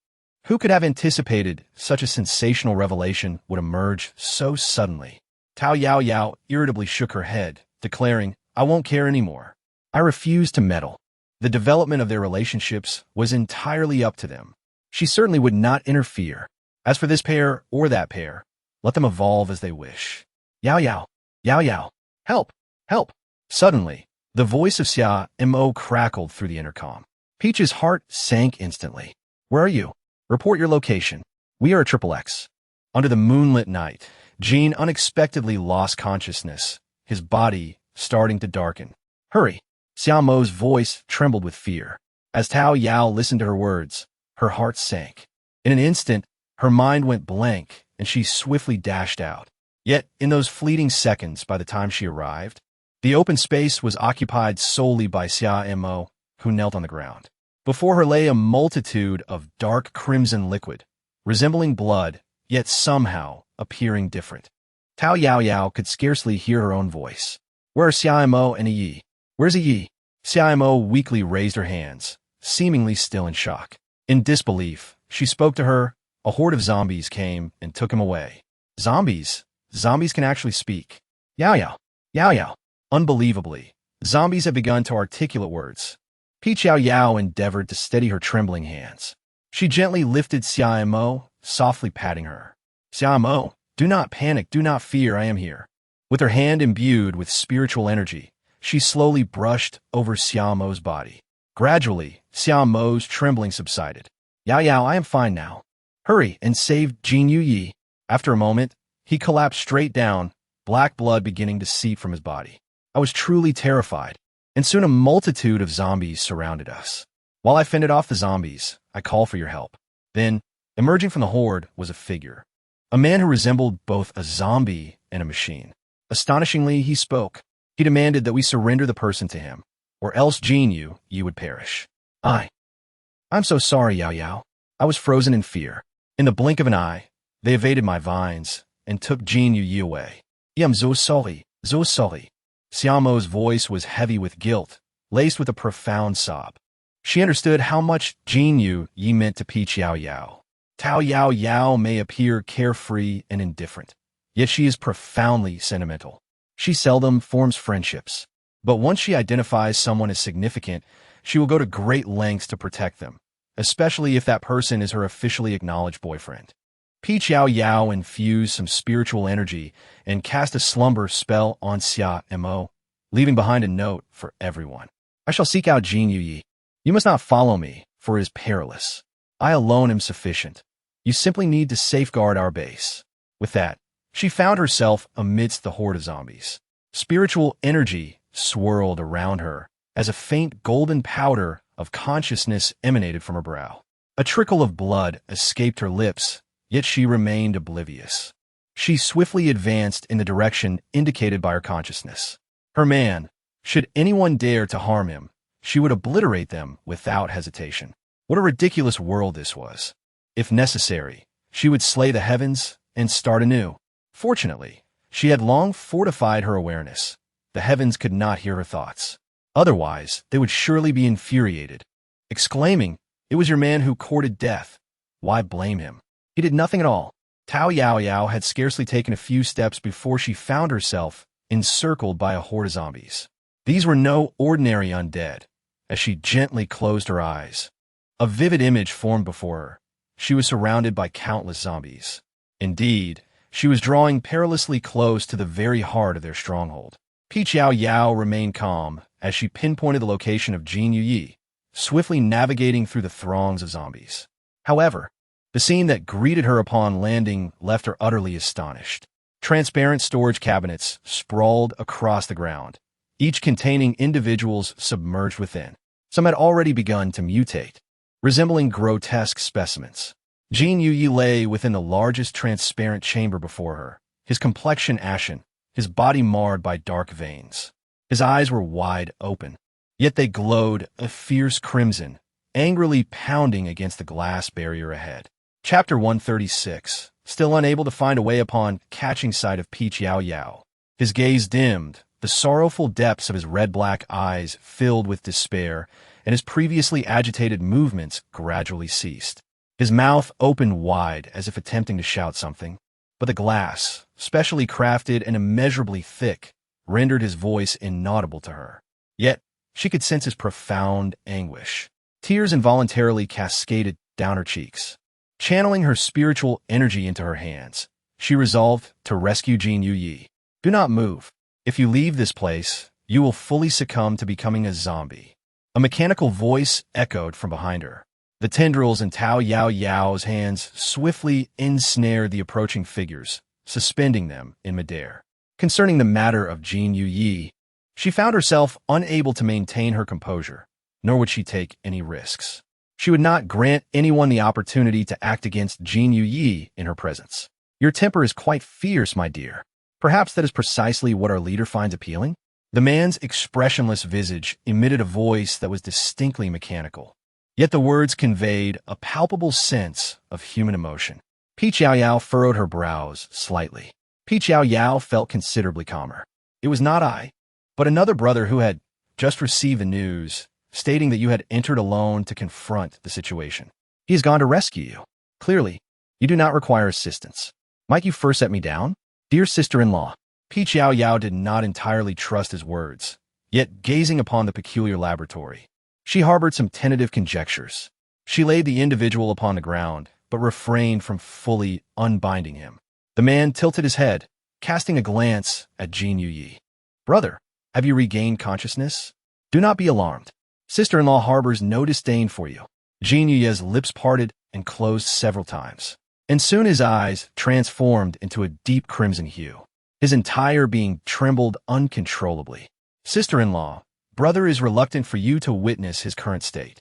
Who could have anticipated such a sensational revelation would emerge so suddenly? Tao Yao Yao irritably shook her head, declaring, I won't care anymore. I refuse to meddle. The development of their relationships was entirely up to them. She certainly would not interfere. As for this pair or that pair, let them evolve as they wish. Yao Yao, help, help. Suddenly, the voice of Xia Mo crackled through the intercom. Peach's heart sank instantly. Where are you? Report your location. We are at XXX. Under the moonlit night, Jean unexpectedly lost consciousness, his body starting to darken. Hurry! Xia Mo's voice trembled with fear. As Tao Yao listened to her words, her heart sank. In an instant, her mind went blank, and she swiftly dashed out. Yet, in those fleeting seconds by the time she arrived, the open space was occupied solely by Xia Mo, who knelt on the ground. Before her lay a multitude of dark crimson liquid, resembling blood, yet somehow appearing different. Tao Yao Yao could scarcely hear her own voice. Where are Xia Mo and Yi? Where's Yi? Xia Mo weakly raised her hands, seemingly still in shock. In disbelief, She spoke to her. A horde of zombies came and took him away. Zombies? Zombies can actually speak. Yao Yao. Yao Yao. Unbelievably, zombies have begun to articulate words. Peach Yao Yao endeavored to steady her trembling hands. She gently lifted Xiao Mo, softly patting her. Xiao Mo, do not panic, do not fear, I am here. With her hand imbued with spiritual energy, she slowly brushed over Xiao Mo's body. Gradually, Xiao Mo's trembling subsided. Yao Yao, I am fine now. Hurry and save Jin Yu Yi. After a moment, he collapsed straight down, black blood beginning to seep from his body. I was truly terrified, and soon a multitude of zombies surrounded us. While I fended off the zombies, I called for your help. Then, emerging from the horde was a figure. A man who resembled both a zombie and a machine. Astonishingly, he spoke. He demanded that we surrender the person to him, or else Jin Yu would perish. I'm so sorry, Yao Yao. I was frozen in fear. In the blink of an eye, they evaded my vines and took Jin Yu away. I'm so sorry, so sorry. Xiao Mo's voice was heavy with guilt, laced with a profound sob. She understood how much Jin Yu meant to Peach Yao Yao. Tao Yao Yao may appear carefree and indifferent, yet she is profoundly sentimental. She seldom forms friendships, but once she identifies someone as significant, she will go to great lengths to protect them, especially if that person is her officially acknowledged boyfriend. Peach Yao Yao infused some spiritual energy and cast a slumber spell on Xia Mo, leaving behind a note for everyone. I shall seek out Jin Yu. You must not follow me, for it is perilous. I alone am sufficient. You simply need to safeguard our base. With that, she found herself amidst the horde of zombies. Spiritual energy swirled around her as a faint golden powder of consciousness emanated from her brow. A trickle of blood escaped her lips, yet she remained oblivious. She swiftly advanced in the direction indicated by her consciousness. Her man, should anyone dare to harm him, she would obliterate them without hesitation. What a ridiculous world this was. If necessary, she would slay the heavens and start anew. Fortunately, she had long fortified her awareness. The heavens could not hear her thoughts. Otherwise, they would surely be infuriated, exclaiming, "It was your man who courted death. Why blame him? He did nothing at all." Tao Yao Yao had scarcely taken a few steps before she found herself encircled by a horde of zombies. These were no ordinary undead. As she gently closed her eyes, a vivid image formed before her. She was surrounded by countless zombies. Indeed, she was drawing perilously close to the very heart of their stronghold. Peach Yao Yao remained calm as she pinpointed the location of Jin Yu, swiftly navigating through the throngs of zombies. However, the scene that greeted her upon landing left her utterly astonished. Transparent storage cabinets sprawled across the ground, each containing individuals submerged within. Some had already begun to mutate, resembling grotesque specimens. Jin Yu lay within the largest transparent chamber before her, his complexion ashen, his body marred by dark veins. His eyes were wide open, yet they glowed a fierce crimson, angrily pounding against the glass barrier ahead. Chapter 136. Still unable to find a way upon catching sight of Peach Yao Yao. His gaze dimmed, the sorrowful depths of his red-black eyes filled with despair, and his previously agitated movements gradually ceased. His mouth opened wide as if attempting to shout something, but the glass, specially crafted and immeasurably thick, rendered his voice inaudible to her. Yet, she could sense his profound anguish. Tears involuntarily cascaded down her cheeks. Channeling her spiritual energy into her hands, she resolved to rescue Jin Yu. Do not move. If you leave this place, you will fully succumb to becoming a zombie. A mechanical voice echoed from behind her. The tendrils in Tao Yao Yao's hands swiftly ensnared the approaching figures, suspending them in midair. Concerning the matter of Jin Yu, she found herself unable to maintain her composure, nor would she take any risks. She would not grant anyone the opportunity to act against Jin Yu in her presence. Your temper is quite fierce, my dear. Perhaps that is precisely what our leader finds appealing? The man's expressionless visage emitted a voice that was distinctly mechanical. Yet the words conveyed a palpable sense of human emotion. Peach Yao Yao furrowed her brows slightly. Peach Yao Yao felt considerably calmer. It was not I, but another brother who had just received the news, stating that you had entered alone to confront the situation. He has gone to rescue you. Clearly, you do not require assistance. Might you first set me down? Dear sister-in-law, Yao Yao did not entirely trust his words, yet gazing upon the peculiar laboratory, she harbored some tentative conjectures. She laid the individual upon the ground, but refrained from fully unbinding him. The man tilted his head, casting a glance at Jin Yuyi. Brother, have you regained consciousness? Do not be alarmed. Sister-in-law harbors no disdain for you. Jin Yuyi's lips parted and closed several times, and soon his eyes transformed into a deep crimson hue. His entire being trembled uncontrollably. Sister-in-law, brother is reluctant for you to witness his current state.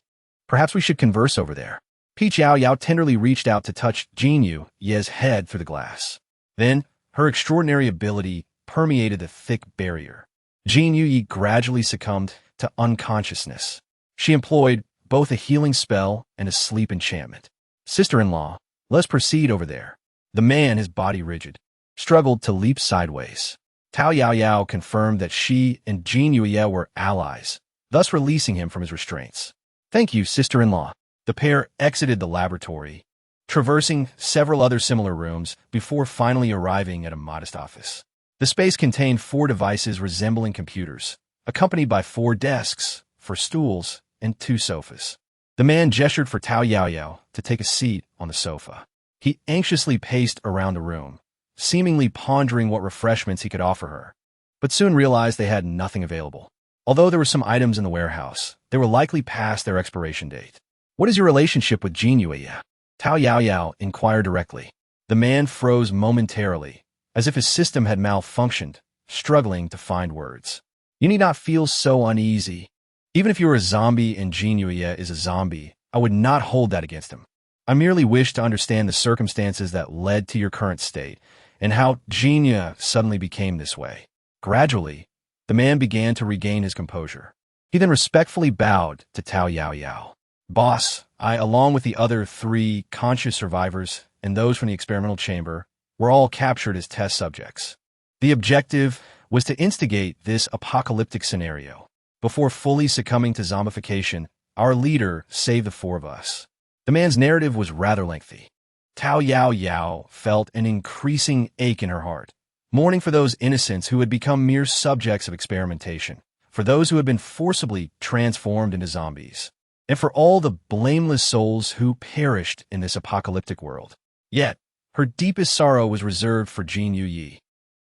Perhaps we should converse over there. Yao Yao tenderly reached out to touch Jin Yuyi's head through the glass. Then, her extraordinary ability permeated the thick barrier. Jin Yuyi gradually succumbed to unconsciousness. She employed both a healing spell and a sleep enchantment. Sister-in-law, let's proceed over there. The man, his body rigid, struggled to leap sideways. Yao Yao confirmed that she and Jin Yuyi were allies, thus releasing him from his restraints. Thank you, sister-in-law. The pair exited the laboratory, traversing several other similar rooms before finally arriving at a modest office. The space contained 4 devices resembling computers, accompanied by 4 desks, 4 stools, and 2 sofas. The man gestured for Yao Yao to take a seat on the sofa. He anxiously paced around the room, seemingly pondering what refreshments he could offer her, but soon realized they had nothing available. Although there were some items in the warehouse, they were likely past their expiration date. What is your relationship with Jin Yuyi? Yao Yao inquired directly. The man froze momentarily, as if his system had malfunctioned, struggling to find words. You need not feel so uneasy. Even if you were a zombie and Jin Yuyi is a zombie, I would not hold that against him. I merely wish to understand the circumstances that led to your current state, and how Jin Yuyi suddenly became this way. Gradually, the man began to regain his composure. He then respectfully bowed to Yao Yao. Boss, I, along with the other 3 conscious survivors and those from the experimental chamber, were all captured as test subjects. The objective was to instigate this apocalyptic scenario. Before fully succumbing to zombification, our leader saved the 4 of us. The man's narrative was rather lengthy. Yao Yao felt an increasing ache in her heart, mourning for those innocents who had become mere subjects of experimentation, for those who had been forcibly transformed into zombies, and for all the blameless souls who perished in this apocalyptic world. Yet, her deepest sorrow was reserved for Jin Yuyi.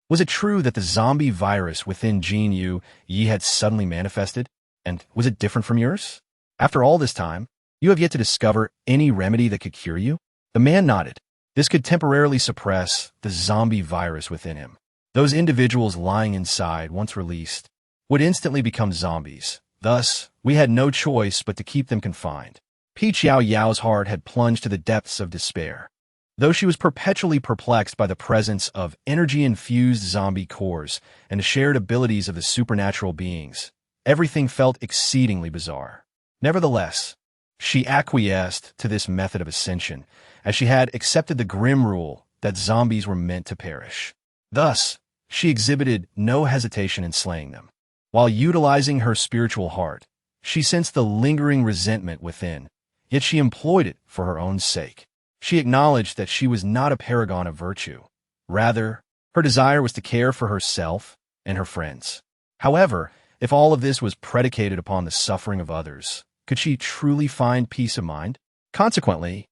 Was it true that the zombie virus within Jin Yuyi had suddenly manifested? And was it different from yours? After all this time, you have yet to discover any remedy that could cure you? The man nodded. This could temporarily suppress the zombie virus within him. Those individuals lying inside, once released, would instantly become zombies. Thus, we had no choice but to keep them confined. Yao Yao's heart had plunged to the depths of despair. Though she was perpetually perplexed by the presence of energy-infused zombie cores and the shared abilities of the supernatural beings, everything felt exceedingly bizarre. Nevertheless, she acquiesced to this method of ascension, as she had accepted the grim rule that zombies were meant to perish. Thus, she exhibited no hesitation in slaying them. While utilizing her spiritual heart, she sensed the lingering resentment within, yet she employed it for her own sake. She acknowledged that she was not a paragon of virtue. Rather, her desire was to care for herself and her friends. However, if all of this was predicated upon the suffering of others, could she truly find peace of mind? Consequently,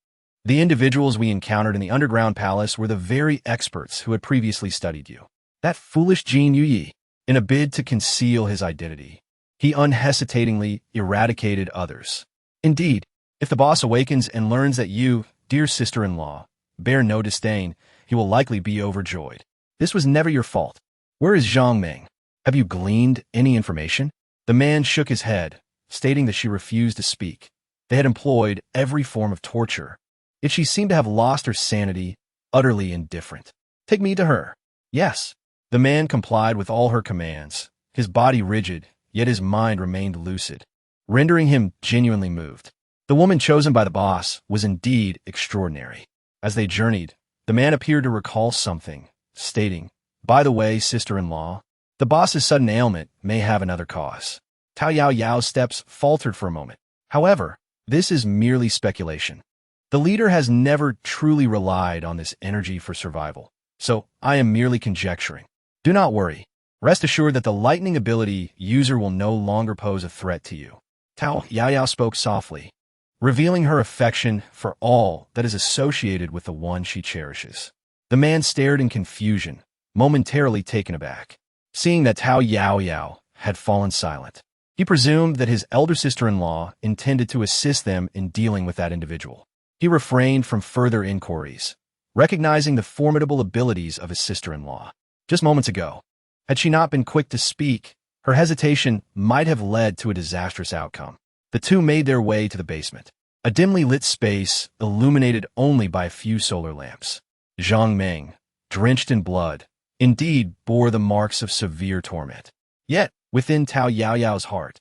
the individuals we encountered in the underground palace were the very experts who had previously studied you. That foolish Jin Yuyi, in a bid to conceal his identity, he unhesitatingly eradicated others. Indeed, if the boss awakens and learns that you, dear sister-in-law, bear no disdain, he will likely be overjoyed. This was never your fault. Where is Zhang Ming? Have you gleaned any information? The man shook his head, stating that she refused to speak. They had employed every form of torture, yet she seemed to have lost her sanity, utterly indifferent. Take me to her. Yes. The man complied with all her commands, his body rigid, yet his mind remained lucid, rendering him genuinely moved. The woman chosen by the boss was indeed extraordinary. As they journeyed, the man appeared to recall something, stating, "By the way, sister-in-law, the boss's sudden ailment may have another cause." Yao Yao's steps faltered for a moment. However, this is merely speculation. The leader has never truly relied on this energy for survival, so I am merely conjecturing. Do not worry. Rest assured that the lightning ability user will no longer pose a threat to you. Yao Yao spoke softly, revealing her affection for all that is associated with the one she cherishes. The man stared in confusion, momentarily taken aback. Seeing that Yao Yao had fallen silent, he presumed that his elder sister-in-law intended to assist them in dealing with that individual. He refrained from further inquiries, recognizing the formidable abilities of his sister-in-law. Just moments ago, had she not been quick to speak, her hesitation might have led to a disastrous outcome. The two made their way to the basement, a dimly lit space illuminated only by a few solar lamps. Zhang Meng, drenched in blood, indeed bore the marks of severe torment. Yet, within Yao Yao's heart,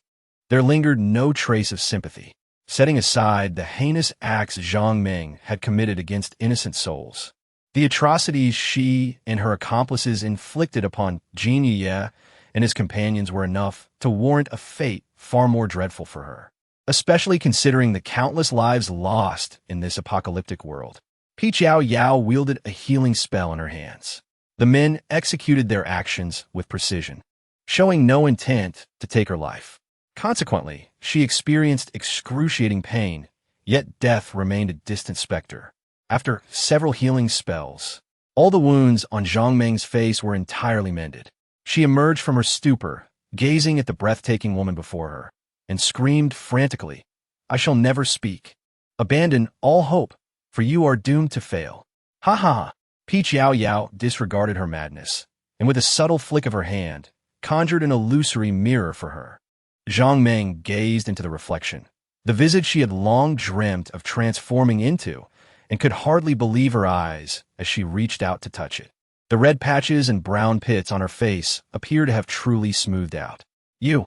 there lingered no trace of sympathy. Setting aside the heinous acts Zhang Meng had committed against innocent souls, the atrocities she and her accomplices inflicted upon Jin Ye and his companions were enough to warrant a fate far more dreadful for her, especially considering the countless lives lost in this apocalyptic world. Yao Yao wielded a healing spell in her hands. The men executed their actions with precision, showing no intent to take her life. Consequently, she experienced excruciating pain, yet death remained a distant specter. After several healing spells, all the wounds on Zhang Meng's face were entirely mended. She emerged from her stupor, gazing at the breathtaking woman before her, and screamed frantically, "I shall never speak. Abandon all hope, for you are doomed to fail." Ha ha ha! Yao Yao disregarded her madness, and with a subtle flick of her hand, conjured an illusory mirror for her. Zhang Meng gazed into the reflection, the visage she had long dreamt of transforming into, and could hardly believe her eyes as she reached out to touch it. The red patches and brown pits on her face appeared to have truly smoothed out. You,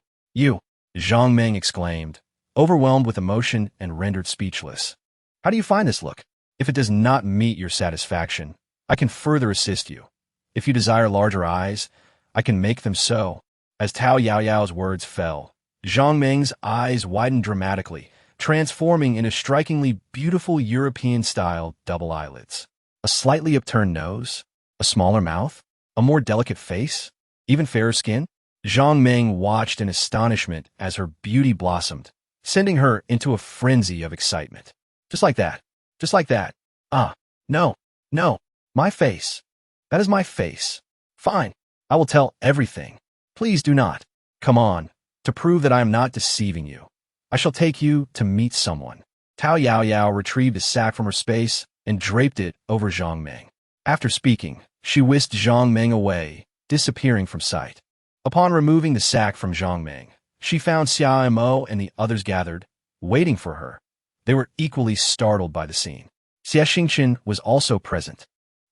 Zhang Meng exclaimed, overwhelmed with emotion and rendered speechless. "How do you find this look? If it does not meet your satisfaction, I can further assist you. If you desire larger eyes, I can make them so." As Yao Yao's words fell, Zhang Meng's eyes widened dramatically, transforming into strikingly beautiful European-style double eyelids. A slightly upturned nose, a smaller mouth, a more delicate face, even fairer skin. Zhang Meng watched in astonishment as her beauty blossomed, sending her into a frenzy of excitement. Just like that. Just like that. No. My face. That is my face. Fine. I will tell everything. Please do not. Come on. To prove that I am not deceiving you, I shall take you to meet someone. Yao Yao retrieved a sack from her space and draped it over Zhang Meng. After speaking, she whisked Zhang Meng away, disappearing from sight. Upon removing the sack from Zhang Meng, she found Xiao and the others gathered, waiting for her. They were equally startled by the scene. Xie Xingqian was also present,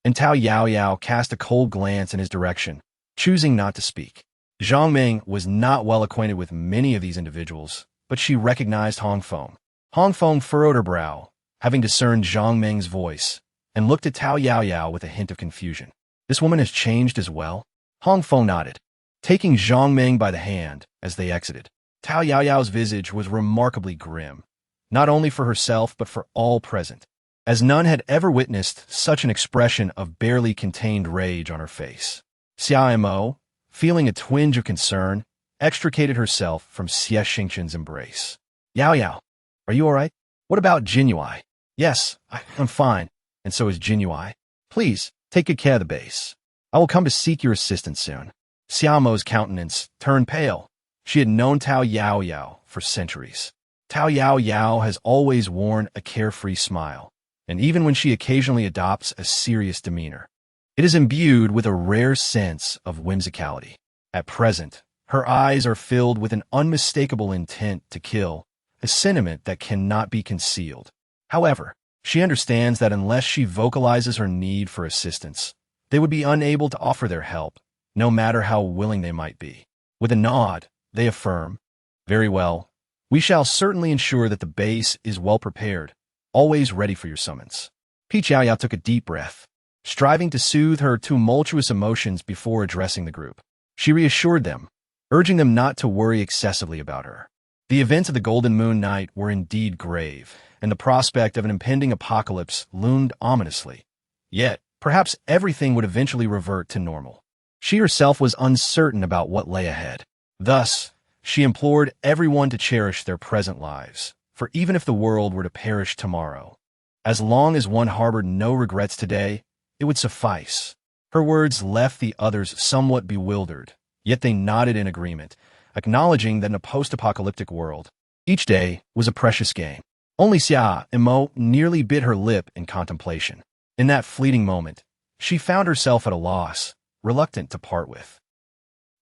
and Yao Yao cast a cold glance in his direction, choosing not to speak. Zhang Meng was not well acquainted with many of these individuals, but she recognized Hong Feng. Hong Feng furrowed her brow, having discerned Zhang Meng's voice, and looked at Yao Yao with a hint of confusion. This woman has changed as well? Hong Feng nodded, taking Zhang Meng by the hand as they exited. Yao Yao's visage was remarkably grim, not only for herself but for all present, as none had ever witnessed such an expression of barely contained rage on her face. Xiao, feeling a twinge of concern, extricated herself from Xie Xingqian's embrace. "Yao Yao, are you all right? What about Jinyuai?" "Yes, I'm fine, and so is Jinyuai. Please, take good care of the base. I will come to seek your assistance soon." Xiaomo's countenance turned pale. She had known Yao Yao for centuries. Yao Yao has always worn a carefree smile, and even when she occasionally adopts a serious demeanor, it is imbued with a rare sense of whimsicality. At present, her eyes are filled with an unmistakable intent to kill, a sentiment that cannot be concealed. However, she understands that unless she vocalizes her need for assistance, they would be unable to offer their help, no matter how willing they might be. With a nod, they affirm, "Very well. We shall certainly ensure that the base is well prepared, always ready for your summons." Yao Yao took a deep breath, striving to soothe her tumultuous emotions before addressing the group. She reassured them, urging them not to worry excessively about her. The events of the Golden Moon night were indeed grave, and the prospect of an impending apocalypse loomed ominously. Yet, perhaps everything would eventually revert to normal. She herself was uncertain about what lay ahead. Thus, she implored everyone to cherish their present lives, for even if the world were to perish tomorrow, as long as one harbored no regrets today, it would suffice. Her words left the others somewhat bewildered, yet they nodded in agreement, acknowledging that in a post-apocalyptic world, each day was a precious game. Only Xia Imo nearly bit her lip in contemplation. In that fleeting moment, she found herself at a loss, reluctant to part with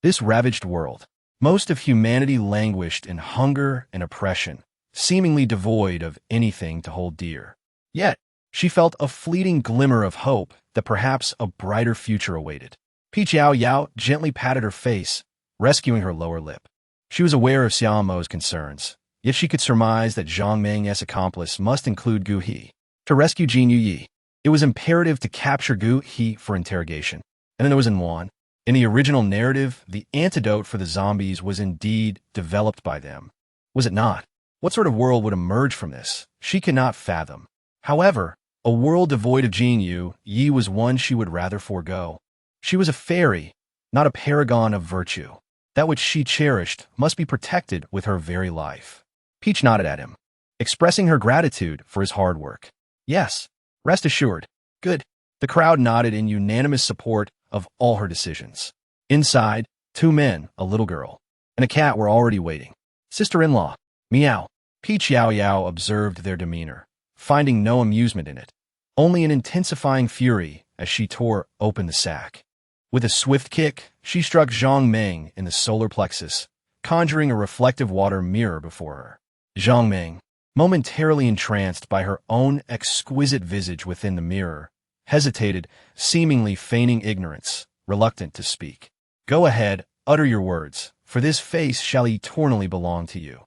this ravaged world. Most of humanity languished in hunger and oppression, seemingly devoid of anything to hold dear. Yet, she felt a fleeting glimmer of hope that perhaps a brighter future awaited. Yao Yao gently patted her face, rescuing her lower lip. She was aware of Xiaomo's concerns, yet she could surmise that Zhang Meng's accomplice must include Gu He. To rescue Jin Yi, it was imperative to capture Gu He for interrogation. And then there was Yuan. In the original narrative, the antidote for the zombies was indeed developed by them. Was it not? What sort of world would emerge from this? She could not fathom. However, a world devoid of Jin Yi was one she would rather forego. She was a fairy, not a paragon of virtue. That which she cherished must be protected with her very life. Peach nodded at him, expressing her gratitude for his hard work. Yes, rest assured. Good. The crowd nodded in unanimous support of all her decisions. Inside, 2 men, a little girl, and a cat were already waiting. Sister-in-law, meow. Peach Yao Yao observed their demeanor, finding no amusement in it, only an intensifying fury as she tore open the sack. With a swift kick, she struck Zhang Meng in the solar plexus, conjuring a reflective water mirror before her. Zhang Meng, momentarily entranced by her own exquisite visage within the mirror, hesitated, seemingly feigning ignorance, reluctant to speak. Go ahead, utter your words, for this face shall eternally belong to you.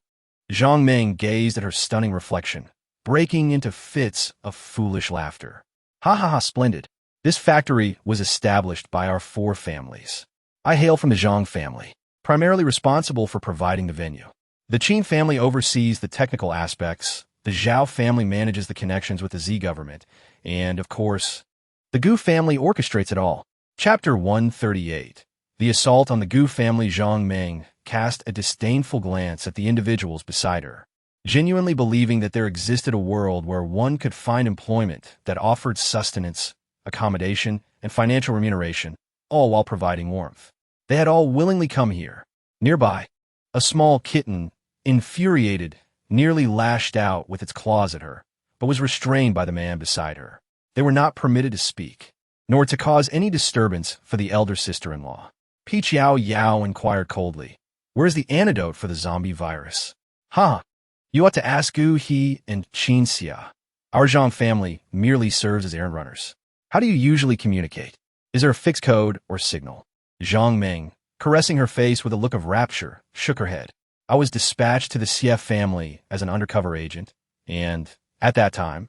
Zhang Meng gazed at her stunning reflection, breaking into fits of foolish laughter. Ha ha ha, splendid. This factory was established by our 4 families. I hail from the Zhang family, primarily responsible for providing the venue. The Qin family oversees the technical aspects, the Zhao family manages the connections with the Z government, and, of course, the Gu family orchestrates it all. Chapter 138. The assault on the Gu family. Zhang Meng cast a disdainful glance at the individuals beside her, genuinely believing that there existed a world where one could find employment that offered sustenance, accommodation, and financial remuneration, all while providing warmth. They had all willingly come here. Nearby, a small kitten, infuriated, nearly lashed out with its claws at her, but was restrained by the man beside her. They were not permitted to speak, nor to cause any disturbance for the elder sister-in-law. Peach Yao Yao inquired coldly, "Where is the antidote for the zombie virus?" "Ha! You ought to ask Gu He and Qin Xia. Our Zhang family merely serves as errand runners. How do you usually communicate? Is there a fixed code or signal?" Zhang Meng, caressing her face with a look of rapture, shook her head. "I was dispatched to the Xia family as an undercover agent, and, at that time,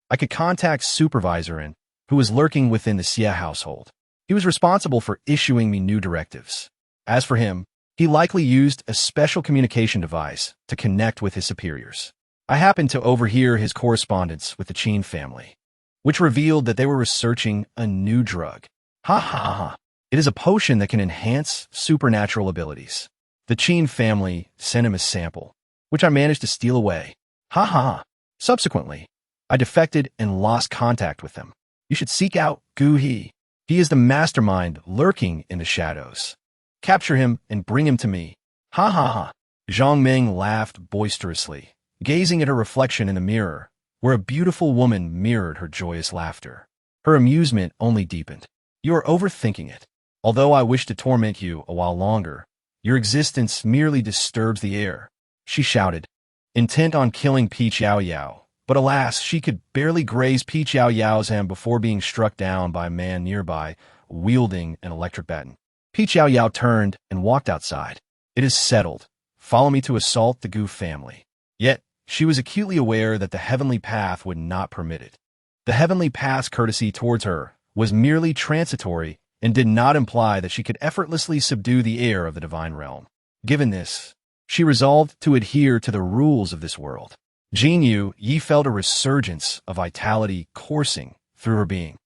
I could contact Supervisor N, who was lurking within the Xia household. He was responsible for issuing me new directives. As for him, he likely used a special communication device to connect with his superiors. I happened to overhear his correspondence with the Qin family, which revealed that they were researching a new drug. Ha ha ha. It is a potion that can enhance supernatural abilities. The Qin family sent him a sample, which I managed to steal away. Ha ha. Subsequently, I defected and lost contact with them. You should seek out Gu He. He is the mastermind lurking in the shadows. Capture him and bring him to me. Ha ha ha. Zhang Meng laughed boisterously, gazing at her reflection in the mirror, where a beautiful woman mirrored her joyous laughter. Her amusement only deepened. You are overthinking it. Although I wish to torment you a while longer, your existence merely disturbs the air, she shouted, intent on killing Peach Yao Yao. But alas, she could barely graze Peach Yao Yao's hand before being struck down by a man nearby, wielding an electric baton. Peach Yao Yao turned and walked outside. It is settled. Follow me to assault the Gu family. Yet, she was acutely aware that the heavenly path would not permit it. The heavenly path's courtesy towards her was merely transitory and did not imply that she could effortlessly subdue the air of the divine realm. Given this, She resolved to adhere to the rules of this world. Jin Yi felt a resurgence of vitality coursing through her being.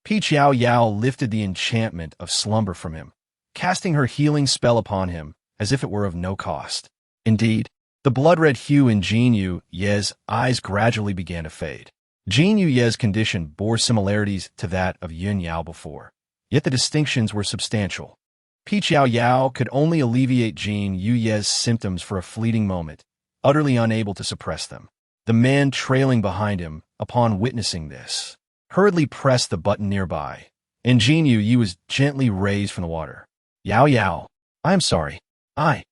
Yao Yao lifted the enchantment of slumber from him, casting her healing spell upon him as if it were of no cost. Indeed, the blood-red hue in Jin Ye's eyes gradually began to fade. Jin Ye's condition bore similarities to that of Yun Yao before, yet the distinctions were substantial. Yao Yao could only alleviate Jin Ye's symptoms for a fleeting moment, utterly unable to suppress them. The man trailing behind him, upon witnessing this, hurriedly pressed the button nearby, and Jin Yi was gently raised from the water. Yao Yao, I am sorry. I.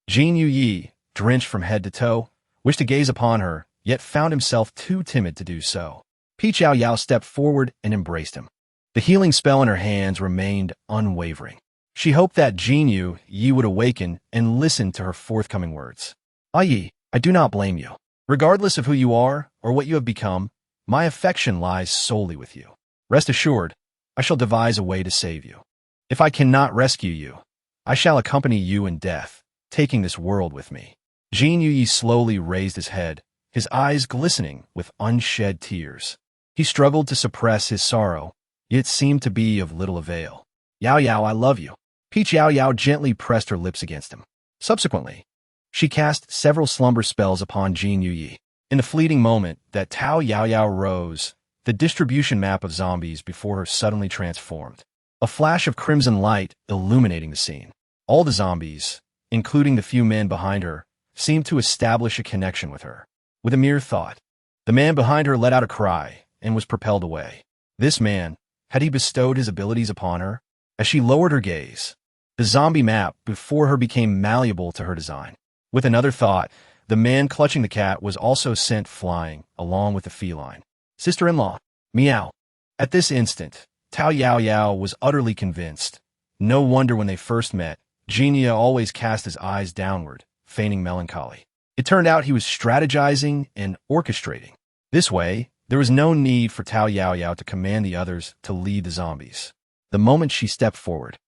Jin Yi, drenched from head to toe, wished to gaze upon her, yet found himself too timid to do so. Yao Yao stepped forward and embraced him. The healing spell in her hands remained unwavering. She hoped that Jin Yi would awaken and listen to her forthcoming words. Yi, I do not blame you. Regardless of who you are or what you have become, my affection lies solely with you. Rest assured, I shall devise a way to save you. If I cannot rescue you, I shall accompany you in death, taking this world with me. Jin Yi slowly raised his head, his eyes glistening with unshed tears. He struggled to suppress his sorrow, yet seemed to be of little avail. Yao Yao, I love you. Yao Yao gently pressed her lips against him. Subsequently, she cast several slumber spells upon Jin Yi. In the fleeting moment that Yao Yao rose, the distribution map of zombies before her suddenly transformed. A flash of crimson light illuminating the scene. All the zombies, including the few men behind her, seemed to establish a connection with her. With a mere thought, the man behind her let out a cry and was propelled away. This man, had he bestowed his abilities upon her? As she lowered her gaze, the zombie map before her became malleable to her design. With another thought, the man clutching the cat was also sent flying, along with the feline. Sister-in-law, meow. At this instant, Yao Yao was utterly convinced. No wonder when they first met, Jin Yi always cast his eyes downward, feigning melancholy. It turned out he was strategizing and orchestrating. This way, there was no need for Yao Yao to command the others to lead the zombies. The moment she stepped forward,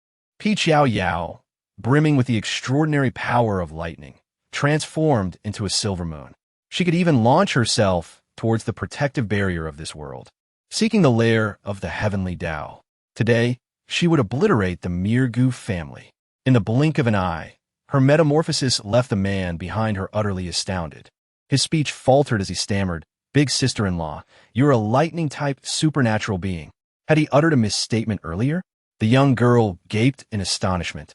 Yao Yao, brimming with the extraordinary power of lightning, transformed into a silver moon. She could even launch herself towards the protective barrier of this world, seeking the lair of the heavenly Tao. Today, she would obliterate the mere goof family. In the blink of an eye, her metamorphosis left the man behind her utterly astounded. His speech faltered as he stammered, Big sister-in-law, you're a lightning-type supernatural being. Had he uttered a misstatement earlier? The young girl gaped in astonishment,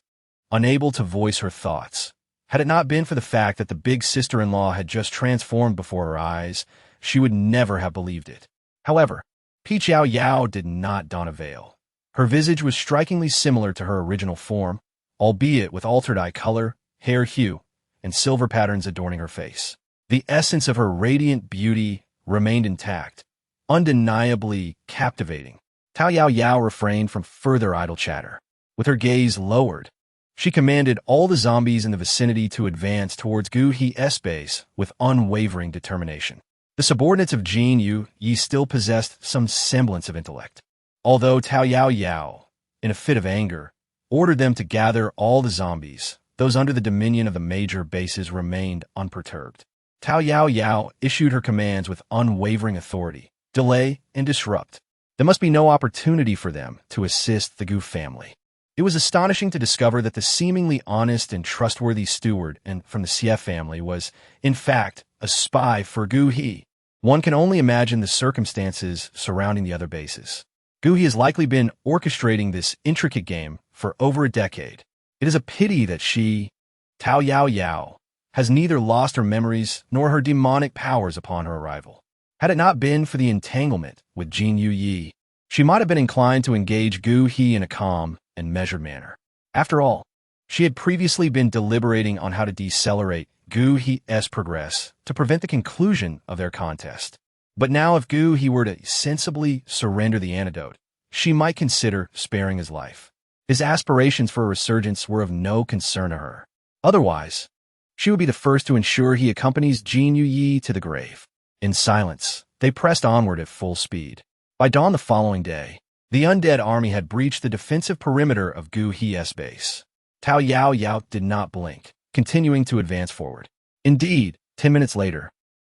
unable to voice her thoughts. Had it not been for the fact that the big sister-in-law had just transformed before her eyes, she would never have believed it. However, Yao Yao did not don a veil. Her visage was strikingly similar to her original form, albeit with altered eye color, hair hue, and silver patterns adorning her face. The essence of her radiant beauty remained intact, undeniably captivating. Yao Yao refrained from further idle chatter. With her gaze lowered, she commanded all the zombies in the vicinity to advance towards Gu He's base with unwavering determination. The subordinates of Jin Yi still possessed some semblance of intellect, although Yao Yao, in a fit of anger, ordered them to gather all the zombies. Those under the dominion of the major bases remained unperturbed. Yao Yao issued her commands with unwavering authority. Delay and disrupt. There must be no opportunity for them to assist the Gu family. It was astonishing to discover that the seemingly honest and trustworthy steward from the Xie family was, in fact, a spy for Gu He. One can only imagine the circumstances surrounding the other bases. Gu He has likely been orchestrating this intricate game for over a decade. It is a pity that she, Yao Yao, has neither lost her memories nor her demonic powers upon her arrival. Had it not been for the entanglement with Jin Yi, she might have been inclined to engage Gu He in a calm and measured manner. After all, she had previously been deliberating on how to decelerate Gu He's progress to prevent the conclusion of their contest. But now if Gu He were to sensibly surrender the antidote, she might consider sparing his life. His aspirations for a resurgence were of no concern to her. Otherwise, she would be the first to ensure he accompanies Jin Yi to the grave. In silence, they pressed onward at full speed. By dawn the following day, the undead army had breached the defensive perimeter of Gu He's base. Yao Yao did not blink. continuing to advance forward. Indeed, 10 minutes later,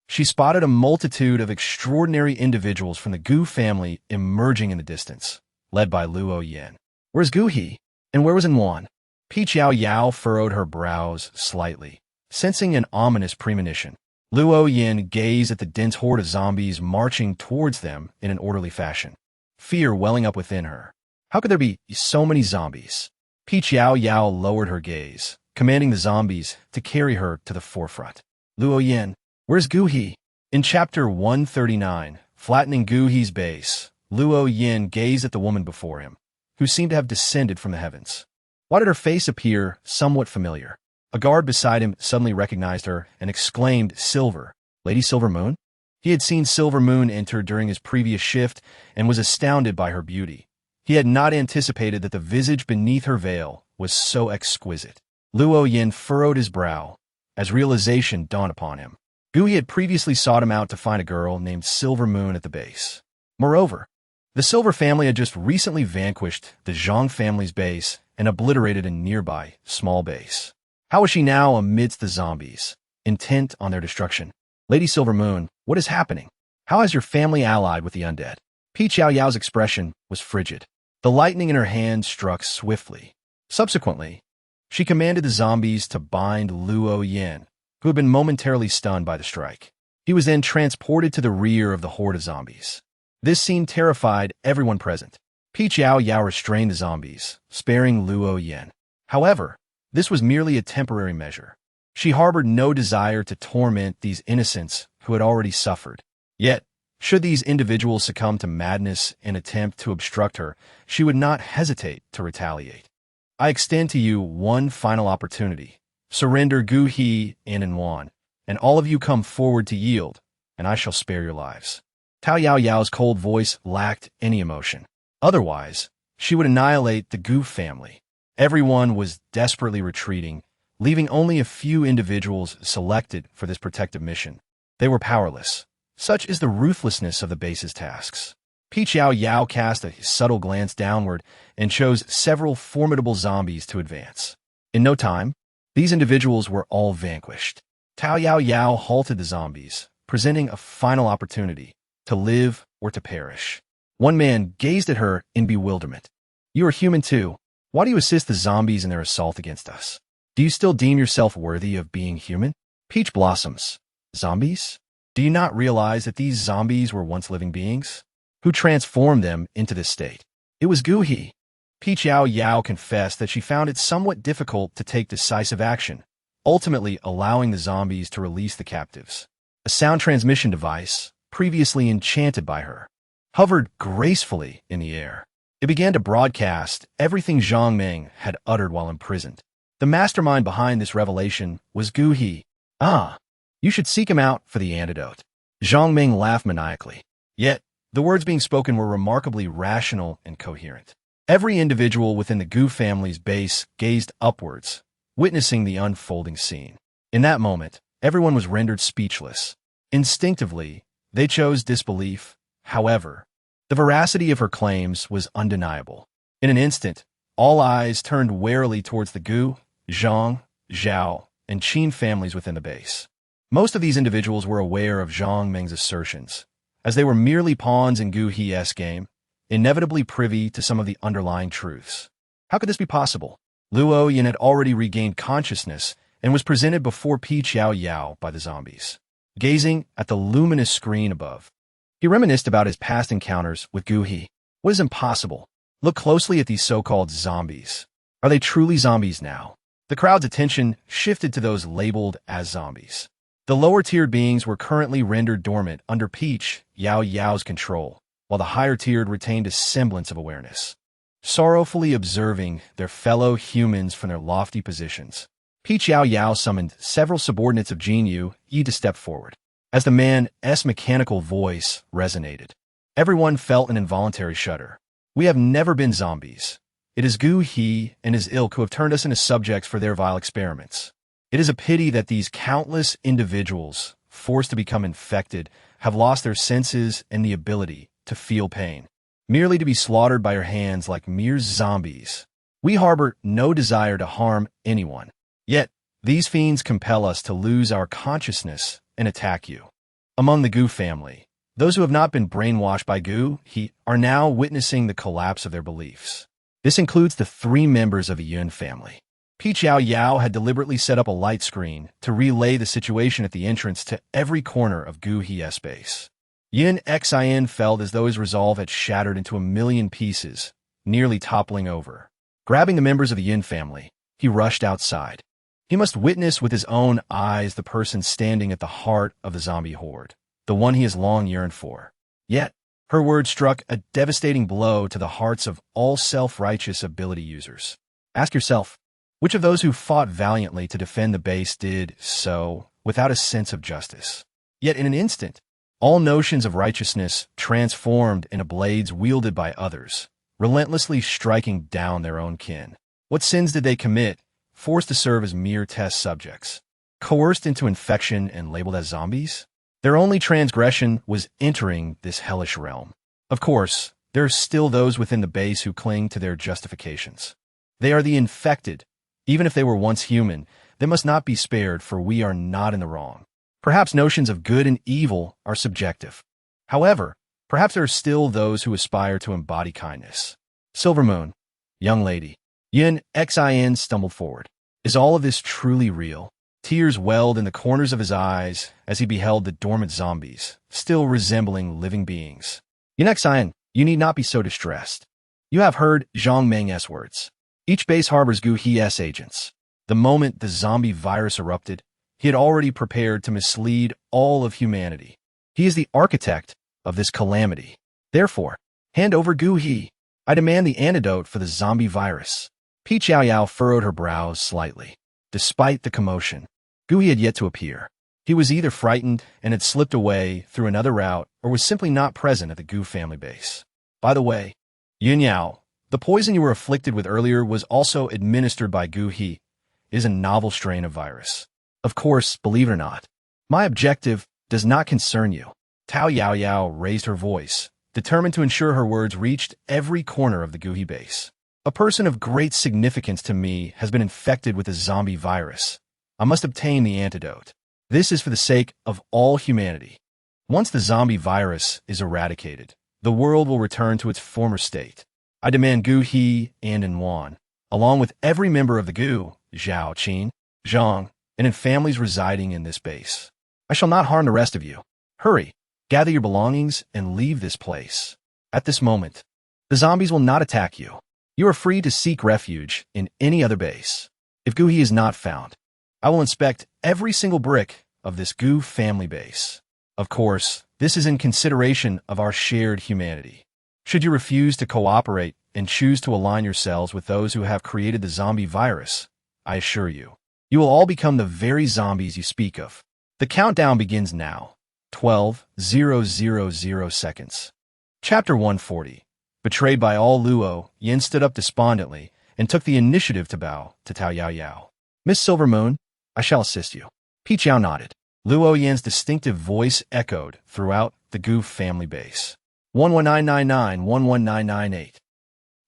she spotted a multitude of extraordinary individuals from the Gu family emerging in the distance, led by Luo Yin. Where's Gu He? And where was Yuan? Peach Yao Yao furrowed her brows slightly, sensing an ominous premonition. Luo Yin gazed at the dense horde of zombies marching towards them in an orderly fashion, fear welling up within her. How could there be so many zombies? Peach Yao Yao lowered her gaze, commanding the zombies to carry her to the forefront. Luo Yin, where's Gu He? In chapter 139, flattening Gu He's base, Luo Yin gazed at the woman before him, who seemed to have descended from the heavens. Why did her face appear somewhat familiar? A guard beside him suddenly recognized her and exclaimed, Silver, Lady Silver Moon? He had seen Silver Moon enter during his previous shift and was astounded by her beauty. He had not anticipated that the visage beneath her veil was so exquisite. Luo Yin furrowed his brow as realization dawned upon him. Gu He had previously sought him out to find a girl named Silver Moon at the base. Moreover, the Silver family had just recently vanquished the Zhang family's base and obliterated a nearby small base. How was she now amidst the zombies, intent on their destruction? Lady Silver Moon, what is happening? How has your family allied with the undead? Peach Yao Yao's expression was frigid. The lightning in her hand struck swiftly. Subsequently, she commanded the zombies to bind Luo Yin, who had been momentarily stunned by the strike. He was then transported to the rear of the horde of zombies. This scene terrified everyone present. Peach Yao Yao restrained the zombies, sparing Luo Yin. However, this was merely a temporary measure. She harbored no desire to torment these innocents who had already suffered. Yet, should these individuals succumb to madness and attempt to obstruct her, she would not hesitate to retaliate. I extend to you one final opportunity. Surrender Gu He and Yuan, and all of you come forward to yield, and I shall spare your lives. Tao Yao Yao's cold voice lacked any emotion. Otherwise, she would annihilate the Gu family. Everyone was desperately retreating, leaving only a few individuals selected for this protective mission. They were powerless. Such is the ruthlessness of the base's tasks. Peach Yao Yao cast a subtle glance downward and chose several formidable zombies to advance. In no time, these individuals were all vanquished. Tao Yao Yao halted the zombies, presenting a final opportunity to live or to perish. One man gazed at her in bewilderment. You are human too. Why do you assist the zombies in their assault against us? Do you still deem yourself worthy of being human? Peach blossoms. Zombies? Do you not realize that these zombies were once living beings? Who transformed them into this state? It was Gu He. Peach Yao Yao confessed that she found it somewhat difficult to take decisive action, ultimately allowing the zombies to release the captives. A sound transmission device, previously enchanted by her, hovered gracefully in the air. It began to broadcast everything Zhang Meng had uttered while imprisoned. The mastermind behind this revelation was Gu He. Ah, you should seek him out for the antidote. Zhang Meng laughed maniacally. Yet, the words being spoken were remarkably rational and coherent. Every individual within the Gu family's base gazed upwards, witnessing the unfolding scene. In that moment, everyone was rendered speechless. Instinctively, they chose disbelief. However, the veracity of her claims was undeniable. In an instant, all eyes turned warily towards the Gu, Zhang, Zhao, and Qin families within the base. Most of these individuals were aware of Zhang Meng's assertions, as they were merely pawns in Gu He's game, inevitably privy to some of the underlying truths. How could this be possible? Luo Yin had already regained consciousness and was presented before Peach Yao Yao by the zombies. Gazing at the luminous screen above, he reminisced about his past encounters with Gu He. What is impossible? Look closely at these so-called zombies. Are they truly zombies now? The crowd's attention shifted to those labeled as zombies. The lower-tiered beings were currently rendered dormant under Peach Yao Yao's control, while the higher-tiered retained a semblance of awareness. Sorrowfully observing their fellow humans from their lofty positions, Peach Yao Yao summoned several subordinates of Jin Yu Yi to step forward. As the man's mechanical voice resonated, everyone felt an involuntary shudder. We have never been zombies. It is Gu He and his ilk who have turned us into subjects for their vile experiments. It is a pity that these countless individuals, forced to become infected, have lost their senses and the ability to feel pain, merely to be slaughtered by our hands like mere zombies. We harbor no desire to harm anyone. Yet, These fiends compel us to lose our consciousness and attack you. Among the Gu family, those who have not been brainwashed by Gu are now witnessing the collapse of their beliefs. This includes the 3 members of the Yun family. Yao Yao had deliberately set up a light screen to relay the situation at the entrance to every corner of Gu He's base. Yin Xin felt as though his resolve had shattered into a million pieces, nearly toppling over. Grabbing the members of the Yin family, he rushed outside. He must witness with his own eyes the person standing at the heart of the zombie horde, the one he has long yearned for. Yet, her words struck a devastating blow to the hearts of all self-righteous ability users. Ask yourself, which of those who fought valiantly to defend the base did so without a sense of justice? Yet in an instant, all notions of righteousness transformed into blades wielded by others, relentlessly striking down their own kin. What sins did they commit, forced to serve as mere test subjects? Coerced into infection and labeled as zombies? Their only transgression was entering this hellish realm. Of course, there are still those within the base who cling to their justifications. They are the infected. Even if they were once human, they must not be spared, for we are not in the wrong. Perhaps notions of good and evil are subjective. However, perhaps there are still those who aspire to embody kindness. Silver Moon, young lady. Yin Xin stumbled forward. Is all of this truly real? Tears welled in the corners of his eyes as he beheld the dormant zombies, still resembling living beings. Yin Xin, you need not be so distressed. You have heard Zhang Meng's words. Each base harbors Gu He's agents. The moment the zombie virus erupted, he had already prepared to mislead all of humanity. He is the architect of this calamity. Therefore, hand over Gu He. I demand the antidote for the zombie virus. Yao Yao furrowed her brows slightly. Despite the commotion, Gu He had yet to appear. He was either frightened and had slipped away through another route or was simply not present at the Gu family base. By the way, Yun Yao, the poison you were afflicted with earlier was also administered by Gu He. It is a novel strain of virus. Of course, believe it or not, my objective does not concern you. Yao Yao raised her voice, determined to ensure her words reached every corner of the Gu He base. A person of great significance to me has been infected with the zombie virus. I must obtain the antidote. This is for the sake of all humanity. Once the zombie virus is eradicated, the world will return to its former state. I demand Gu He and Wan, along with every member of the Gu, Zhao, Qin, Zhang, and in families residing in this base. I shall not harm the rest of you. Hurry, gather your belongings and leave this place. At this moment, the zombies will not attack you. You are free to seek refuge in any other base. If Gu He is not found, I will inspect every single brick of this Gu family base. Of course, this is in consideration of our shared humanity. Should you refuse to cooperate and choose to align yourselves with those who have created the zombie virus, I assure you, you will all become the very zombies you speak of. The countdown begins now. 12,000 seconds. Chapter 140. Betrayed by all Luo, Yin stood up despondently and took the initiative to bow to Yao Yao. Miss Silver Moon, I shall assist you. Yao nodded. Luo Yin's distinctive voice echoed throughout the Gu family base. 11999, 11998.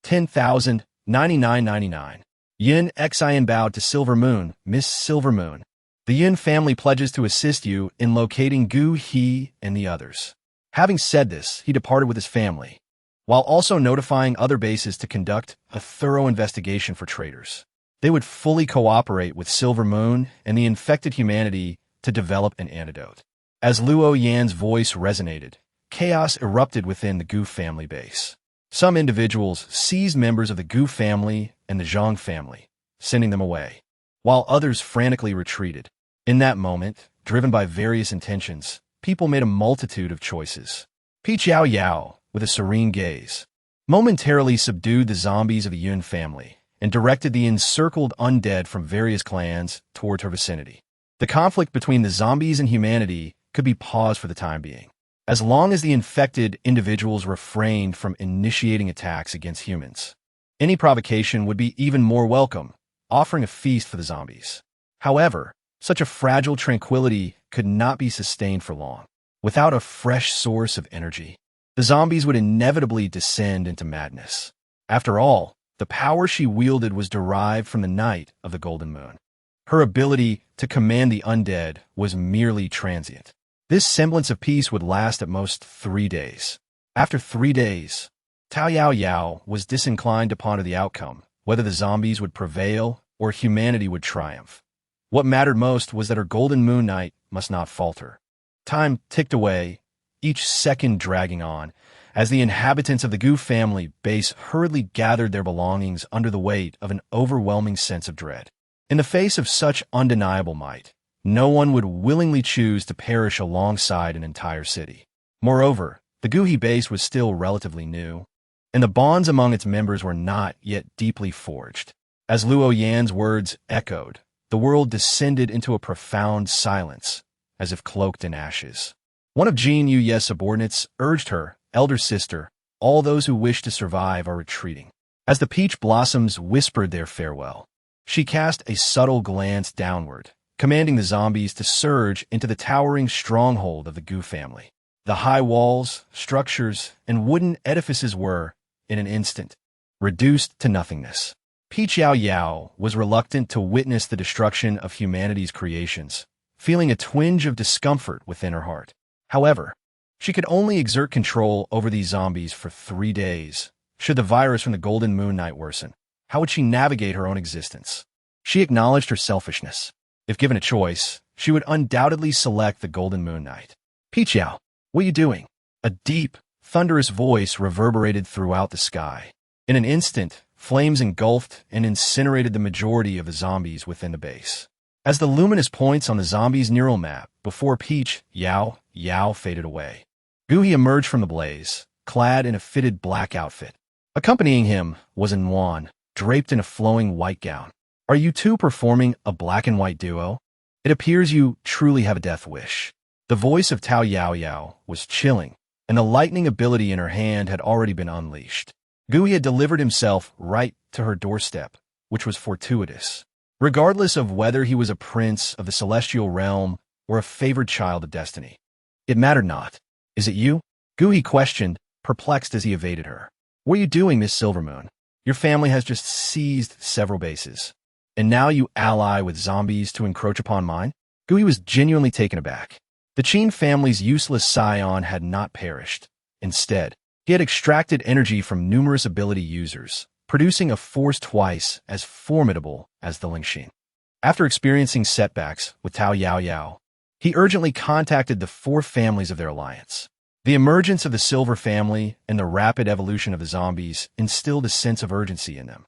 10,000, 9999. Yin Xin bowed to Silver Moon, Miss Silver Moon. The Yin family pledges to assist you in locating Gu He and the others. Having said this, he departed with his family, while also notifying other bases to conduct a thorough investigation for traitors. They would fully cooperate with Silver Moon and the infected humanity to develop an antidote. As Luo Yan's voice resonated, chaos erupted within the Gu family base. Some individuals seized members of the Gu family and the Zhang family, sending them away, while others frantically retreated. In that moment, driven by various intentions, people made a multitude of choices. Yao Yao, with a serene gaze, momentarily subdued the zombies of the Yun family and directed the encircled undead from various clans toward her vicinity. The conflict between the zombies and humanity could be paused for the time being, as long as the infected individuals refrained from initiating attacks against humans. Any provocation would be even more welcome, offering a feast for the zombies. However, such a fragile tranquility could not be sustained for long. Without a fresh source of energy, the zombies would inevitably descend into madness. After all, the power she wielded was derived from the night of the golden moon. Her ability to command the undead was merely transient. This semblance of peace would last at most 3 days. After 3 days, Yao Yao was disinclined to ponder the outcome, whether the zombies would prevail or humanity would triumph. What mattered most was that her golden moon night must not falter. Time ticked away, each second dragging on, as the inhabitants of the Gu family base hurriedly gathered their belongings under the weight of an overwhelming sense of dread. In the face of such undeniable might, no one would willingly choose to perish alongside an entire city. Moreover, the Guhi base was still relatively new, and the bonds among its members were not yet deeply forged. As Luo Yan's words echoed, the world descended into a profound silence, as if cloaked in ashes. One of Jin Yuye's subordinates urged her, elder sister, all those who wish to survive are retreating. As the peach blossoms whispered their farewell, she cast a subtle glance downward, commanding the zombies to surge into the towering stronghold of the Gu family. The high walls, structures, and wooden edifices were, in an instant, reduced to nothingness. Peach Yao Yao was reluctant to witness the destruction of humanity's creations, feeling a twinge of discomfort within her heart. However, she could only exert control over these zombies for 3 days. Should the virus from the Golden Moon Night worsen, how would she navigate her own existence? She acknowledged her selfishness. If given a choice, she would undoubtedly select the Golden Moon Night. Peach Yao, what are you doing? A deep, thunderous voice reverberated throughout the sky. In an instant, flames engulfed and incinerated the majority of the zombies within the base. As the luminous points on the zombies' neural map before Peach Yao Yao faded away, Guhi emerged from the blaze, clad in a fitted black outfit. Accompanying him was Yuan, draped in a flowing white gown. Are you two performing a black and white duo? It appears you truly have a death wish. The voice of Yao Yao was chilling, and the lightning ability in her hand had already been unleashed. Guhi had delivered himself right to her doorstep, which was fortuitous. Regardless of whether he was a prince of the celestial realm or a favored child of destiny, it mattered not. Is it you? Guhi questioned, perplexed as he evaded her. What are you doing, Miss Silvermoon? Your family has just seized several bases, and now you ally with zombies to encroach upon mine? Guhi was genuinely taken aback. The Qin family's useless scion had not perished. Instead, he had extracted energy from numerous ability users, producing a force twice as formidable as the Lingxin. After experiencing setbacks with Yao Yao, he urgently contacted the 4 families of their alliance. The emergence of the Silver family and the rapid evolution of the zombies instilled a sense of urgency in them.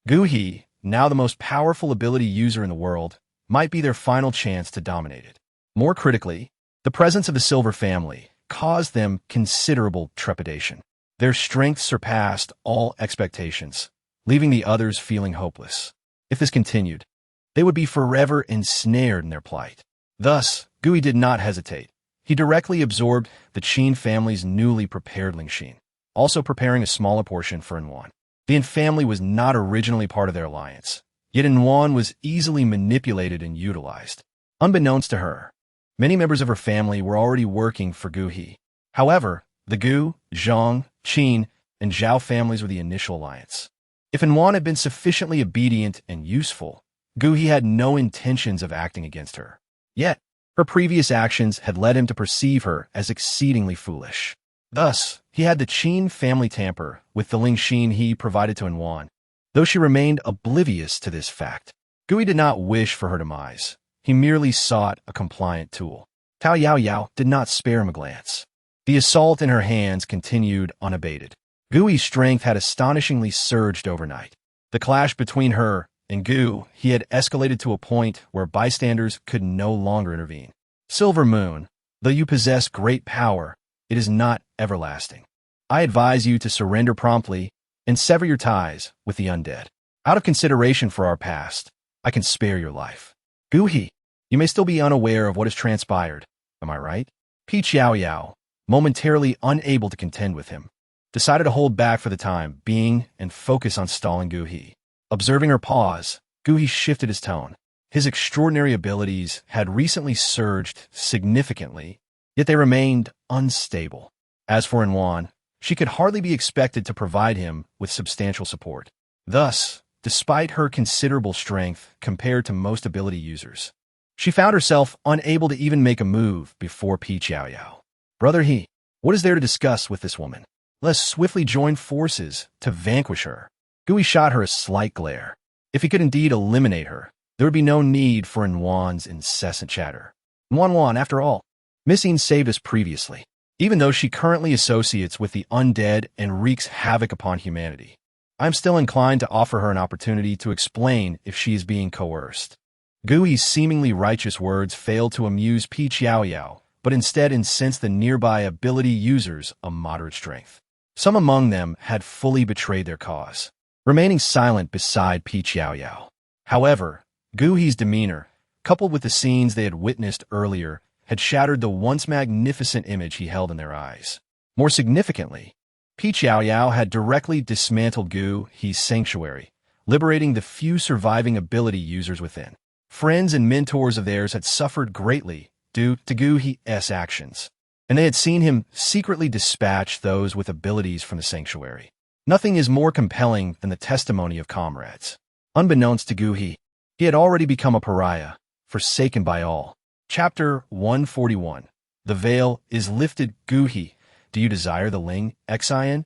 Guhi, now the most powerful ability user in the world, might be their final chance to dominate it. More critically, the presence of the Silver family caused them considerable trepidation. Their strength surpassed all expectations, leaving the others feeling hopeless. If this continued, they would be forever ensnared in their plight. Thus, Guhi did not hesitate. He directly absorbed the Qin family's newly prepared Lingxin, also preparing a smaller portion for Yuan. The Yin family was not originally part of their alliance, yet Yuan was easily manipulated and utilized. Unbeknownst to her, many members of her family were already working for Guhi. However, the Gu, Zhang, Qin, and Zhao families were the initial alliance. If Yuan had been sufficiently obedient and useful, Guhi had no intentions of acting against her. Yet, her previous actions had led him to perceive her as exceedingly foolish. Thus, he had the Qin family tamper with the Lingxin he provided to Yuan. Though she remained oblivious to this fact, Guhi did not wish for her demise. He merely sought a compliant tool. Yao Yao did not spare him a glance. The assault in her hands continued unabated. Gui's strength had astonishingly surged overnight. The clash between her and Gu had escalated to a point where bystanders could no longer intervene. Silver Moon, though you possess great power, it is not everlasting. I advise you to surrender promptly and sever your ties with the undead. Out of consideration for our past, I can spare your life. Guhi, you may still be unaware of what has transpired, am I right? Peach Yao Yao, momentarily unable to contend with him, decided to hold back for the time being and focus on stalling Guhi. Observing her pause, Guhi shifted his tone. His extraordinary abilities had recently surged significantly, yet they remained unstable. As for Yuan, she could hardly be expected to provide him with substantial support. Thus, despite her considerable strength compared to most ability users. She found herself unable to even make a move before Yao Yao. Brother He, what is there to discuss with this woman? Let's swiftly join forces to vanquish her. Gui shot her a slight glare. If he could indeed eliminate her, there would be no need for Nwan's incessant chatter. Nwan, after all, Missing saved us previously, even though she currently associates with the undead and wreaks havoc upon humanity. I'm still inclined to offer her an opportunity to explain if she is being coerced. Gui's seemingly righteous words failed to amuse Yao Yao, but instead incensed the nearby ability users of moderate strength. Some among them had fully betrayed their cause, remaining silent beside Yao Yao. However, Gui's demeanor, coupled with the scenes they had witnessed earlier, had shattered the once magnificent image he held in their eyes. More significantly, Yao Yao had directly dismantled Gui's sanctuary, liberating the few surviving ability users within. Friends and mentors of theirs had suffered greatly due to Gui's actions, and they had seen him secretly dispatch those with abilities from the sanctuary. Nothing is more compelling than the testimony of comrades. Unbeknownst to Gui, he had already become a pariah, forsaken by all. Chapter 141. The veil is lifted. Gui, do you desire the Ling Xian?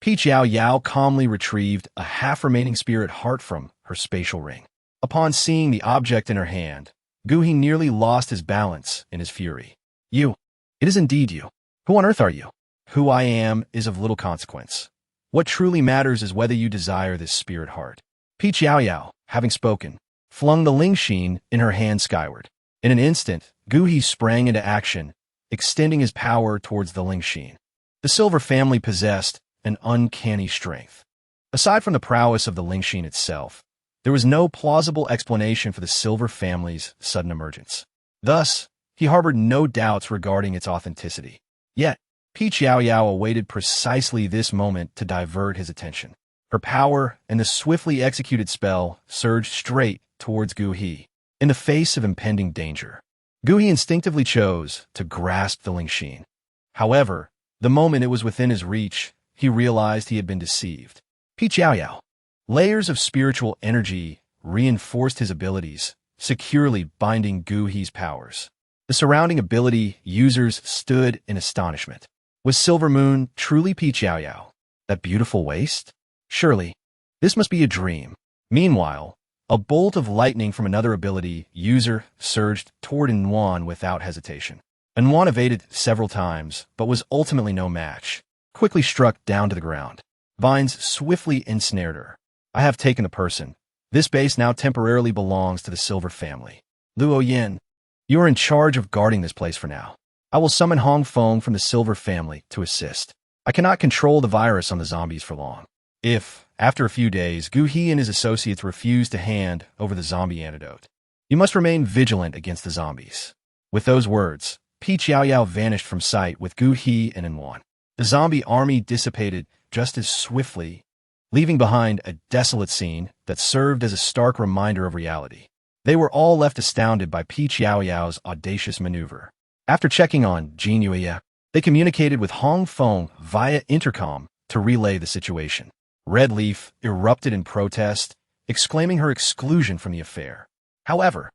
Yao Yao calmly retrieved a half-remaining spirit heart from her spatial ring. Upon seeing the object in her hand, Gui nearly lost his balance in his fury. You. It is indeed you. Who on earth are you? Who I am is of little consequence. What truly matters is whether you desire this spirit heart. Yao Yao, having spoken, flung the Ling Xin in her hand skyward. In an instant, Gui sprang into action, extending his power towards the Ling Xin. The Silver family possessed an uncanny strength. Aside from the prowess of the Ling Xin itself, there was no plausible explanation for the Silver family's sudden emergence. Thus, he harbored no doubts regarding its authenticity. Yet, Yao Yao awaited precisely this moment to divert his attention. Her power and the swiftly executed spell surged straight towards Gui. In the face of impending danger, Gui instinctively chose to grasp the Ling Xin. However, the moment it was within his reach, he realized he had been deceived. Yao Yao. Layers of spiritual energy reinforced his abilities, securely binding Gui's powers. The surrounding ability users stood in astonishment. Was Silver Moon truly Yao Yao? That beautiful waist? Surely, this must be a dream. Meanwhile, a bolt of lightning from another ability user surged toward Nwan without hesitation. Nwan evaded several times, but was ultimately no match. Quickly struck down to the ground. Vines swiftly ensnared her. I have taken the person. This base now temporarily belongs to the Silver family. Luo Yin, you are in charge of guarding this place for now. I will summon Hong Feng from the Silver family to assist. I cannot control the virus on the zombies for long. If, after a few days, Gui and his associates refuse to hand over the zombie antidote, you must remain vigilant against the zombies. With those words, Yao Yao vanished from sight with Gui and Nwan. The zombie army dissipated just as swiftly, leaving behind a desolate scene that served as a stark reminder of reality. They were all left astounded by Yao Yao's audacious maneuver. After checking on Jin Yuya, they communicated with Hong Feng via intercom to relay the situation. Red Leaf erupted in protest, exclaiming her exclusion from the affair. However,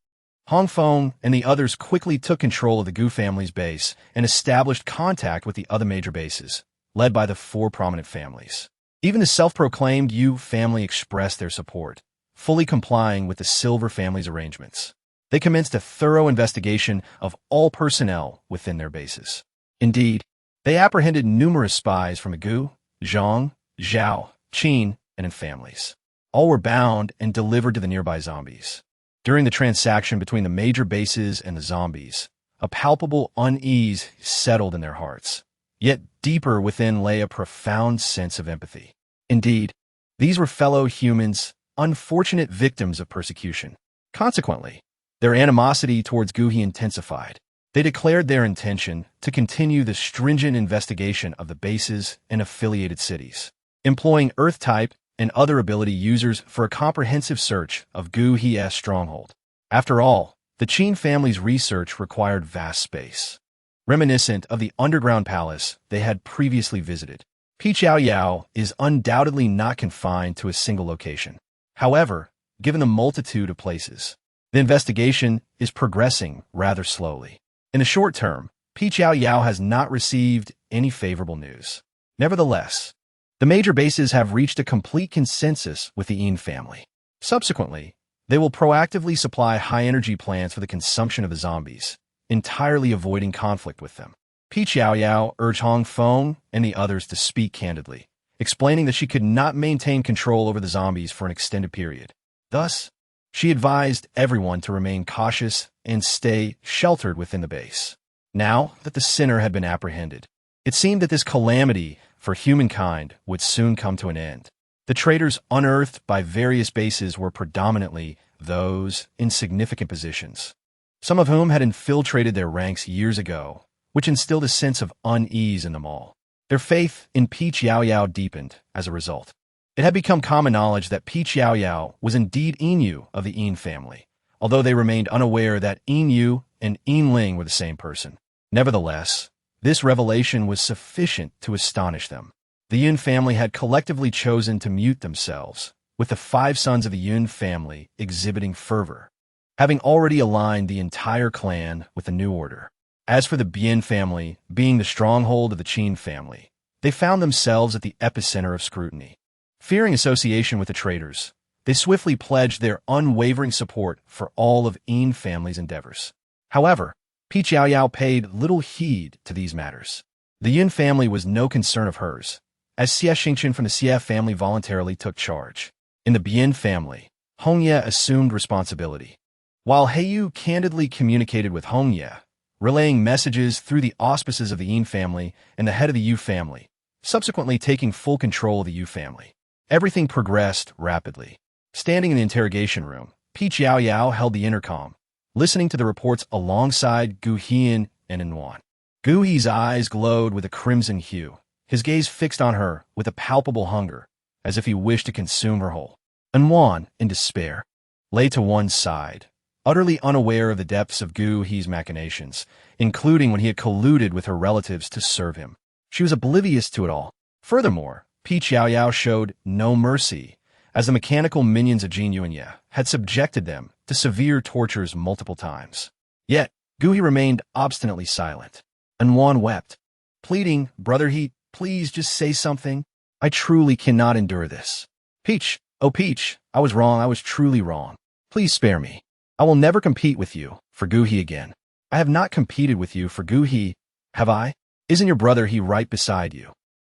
Hong Feng and the others quickly took control of the Gu family's base and established contact with the other major bases, led by the 4 prominent families. Even the self-proclaimed Yu family expressed their support, fully complying with the Silver family's arrangements. They commenced a thorough investigation of all personnel within their bases. Indeed, they apprehended numerous spies from the Gu, Zhang, Zhao, Qin, and in families. All were bound and delivered to the nearby zombies. During the transaction between the major bases and the zombies, a palpable unease settled in their hearts. Yet deeper within lay a profound sense of empathy. Indeed, these were fellow humans, unfortunate victims of persecution. Consequently, their animosity towards Gui intensified. They declared their intention to continue the stringent investigation of the bases and affiliated cities, employing Earth-type and other ability users for a comprehensive search of Gui's stronghold. After all, the Qin family's research required vast space, reminiscent of the underground palace they had previously visited. Yao Yao is undoubtedly not confined to a single location. However, given the multitude of places, the investigation is progressing rather slowly. In the short term, Yao Yao has not received any favorable news. Nevertheless, the major bases have reached a complete consensus with the Yin family. Subsequently, they will proactively supply high-energy plans for the consumption of the zombies, entirely avoiding conflict with them. Yao Yao urged Hong Feng and the others to speak candidly, explaining that she could not maintain control over the zombies for an extended period. Thus, she advised everyone to remain cautious and stay sheltered within the base. Now that the sinner had been apprehended, it seemed that this calamity for humankind would soon come to an end. The traitors unearthed by various bases were predominantly those in significant positions, some of whom had infiltrated their ranks years ago, which instilled a sense of unease in them all. Their faith in Yao Yao deepened as a result. It had become common knowledge that Yao Yao was indeed Inu of the Yin family, although they remained unaware that Inu and Ling were the same person. Nevertheless, this revelation was sufficient to astonish them. The Yin family had collectively chosen to mute themselves, with the 5 sons of the Yin family exhibiting fervor, having already aligned the entire clan with the new order. As for the Bien family, being the stronghold of the Qin family, they found themselves at the epicenter of scrutiny. Fearing association with the traitors, they swiftly pledged their unwavering support for all of Yin family's endeavors. However, Yao Yao paid little heed to these matters. The Yin family was no concern of hers, as Xie Xingchen from the Xie family voluntarily took charge. In the Bien family, Hongye assumed responsibility, while Heiyu candidly communicated with Hongye, relaying messages through the auspices of the Yin family and the head of the Yu family, subsequently taking full control of the Yu family. Everything progressed rapidly. Standing in the interrogation room, Yao Yao held the intercom, listening to the reports alongside Gu Hian and Enwan. Gu Hi's eyes glowed with a crimson hue, his gaze fixed on her with a palpable hunger, as if he wished to consume her whole. Enwan, in despair, lay to one side, utterly unaware of the depths of Gu Hi's machinations, including when he had colluded with her relatives to serve him. She was oblivious to it all. Furthermore, Yao Yao showed no mercy, as the mechanical minions of Jin Yuanye had subjected them to severe tortures multiple times. Yet, Gu Hi remained obstinately silent. Enwan wept, pleading, "Brother He, please just say something. I truly cannot endure this. Peach, oh Peach, I was wrong, I was truly wrong. Please spare me. I will never compete with you for Gu Hi again. I have not competed with you for Gu Hi, have I? Isn't your brother He right beside you?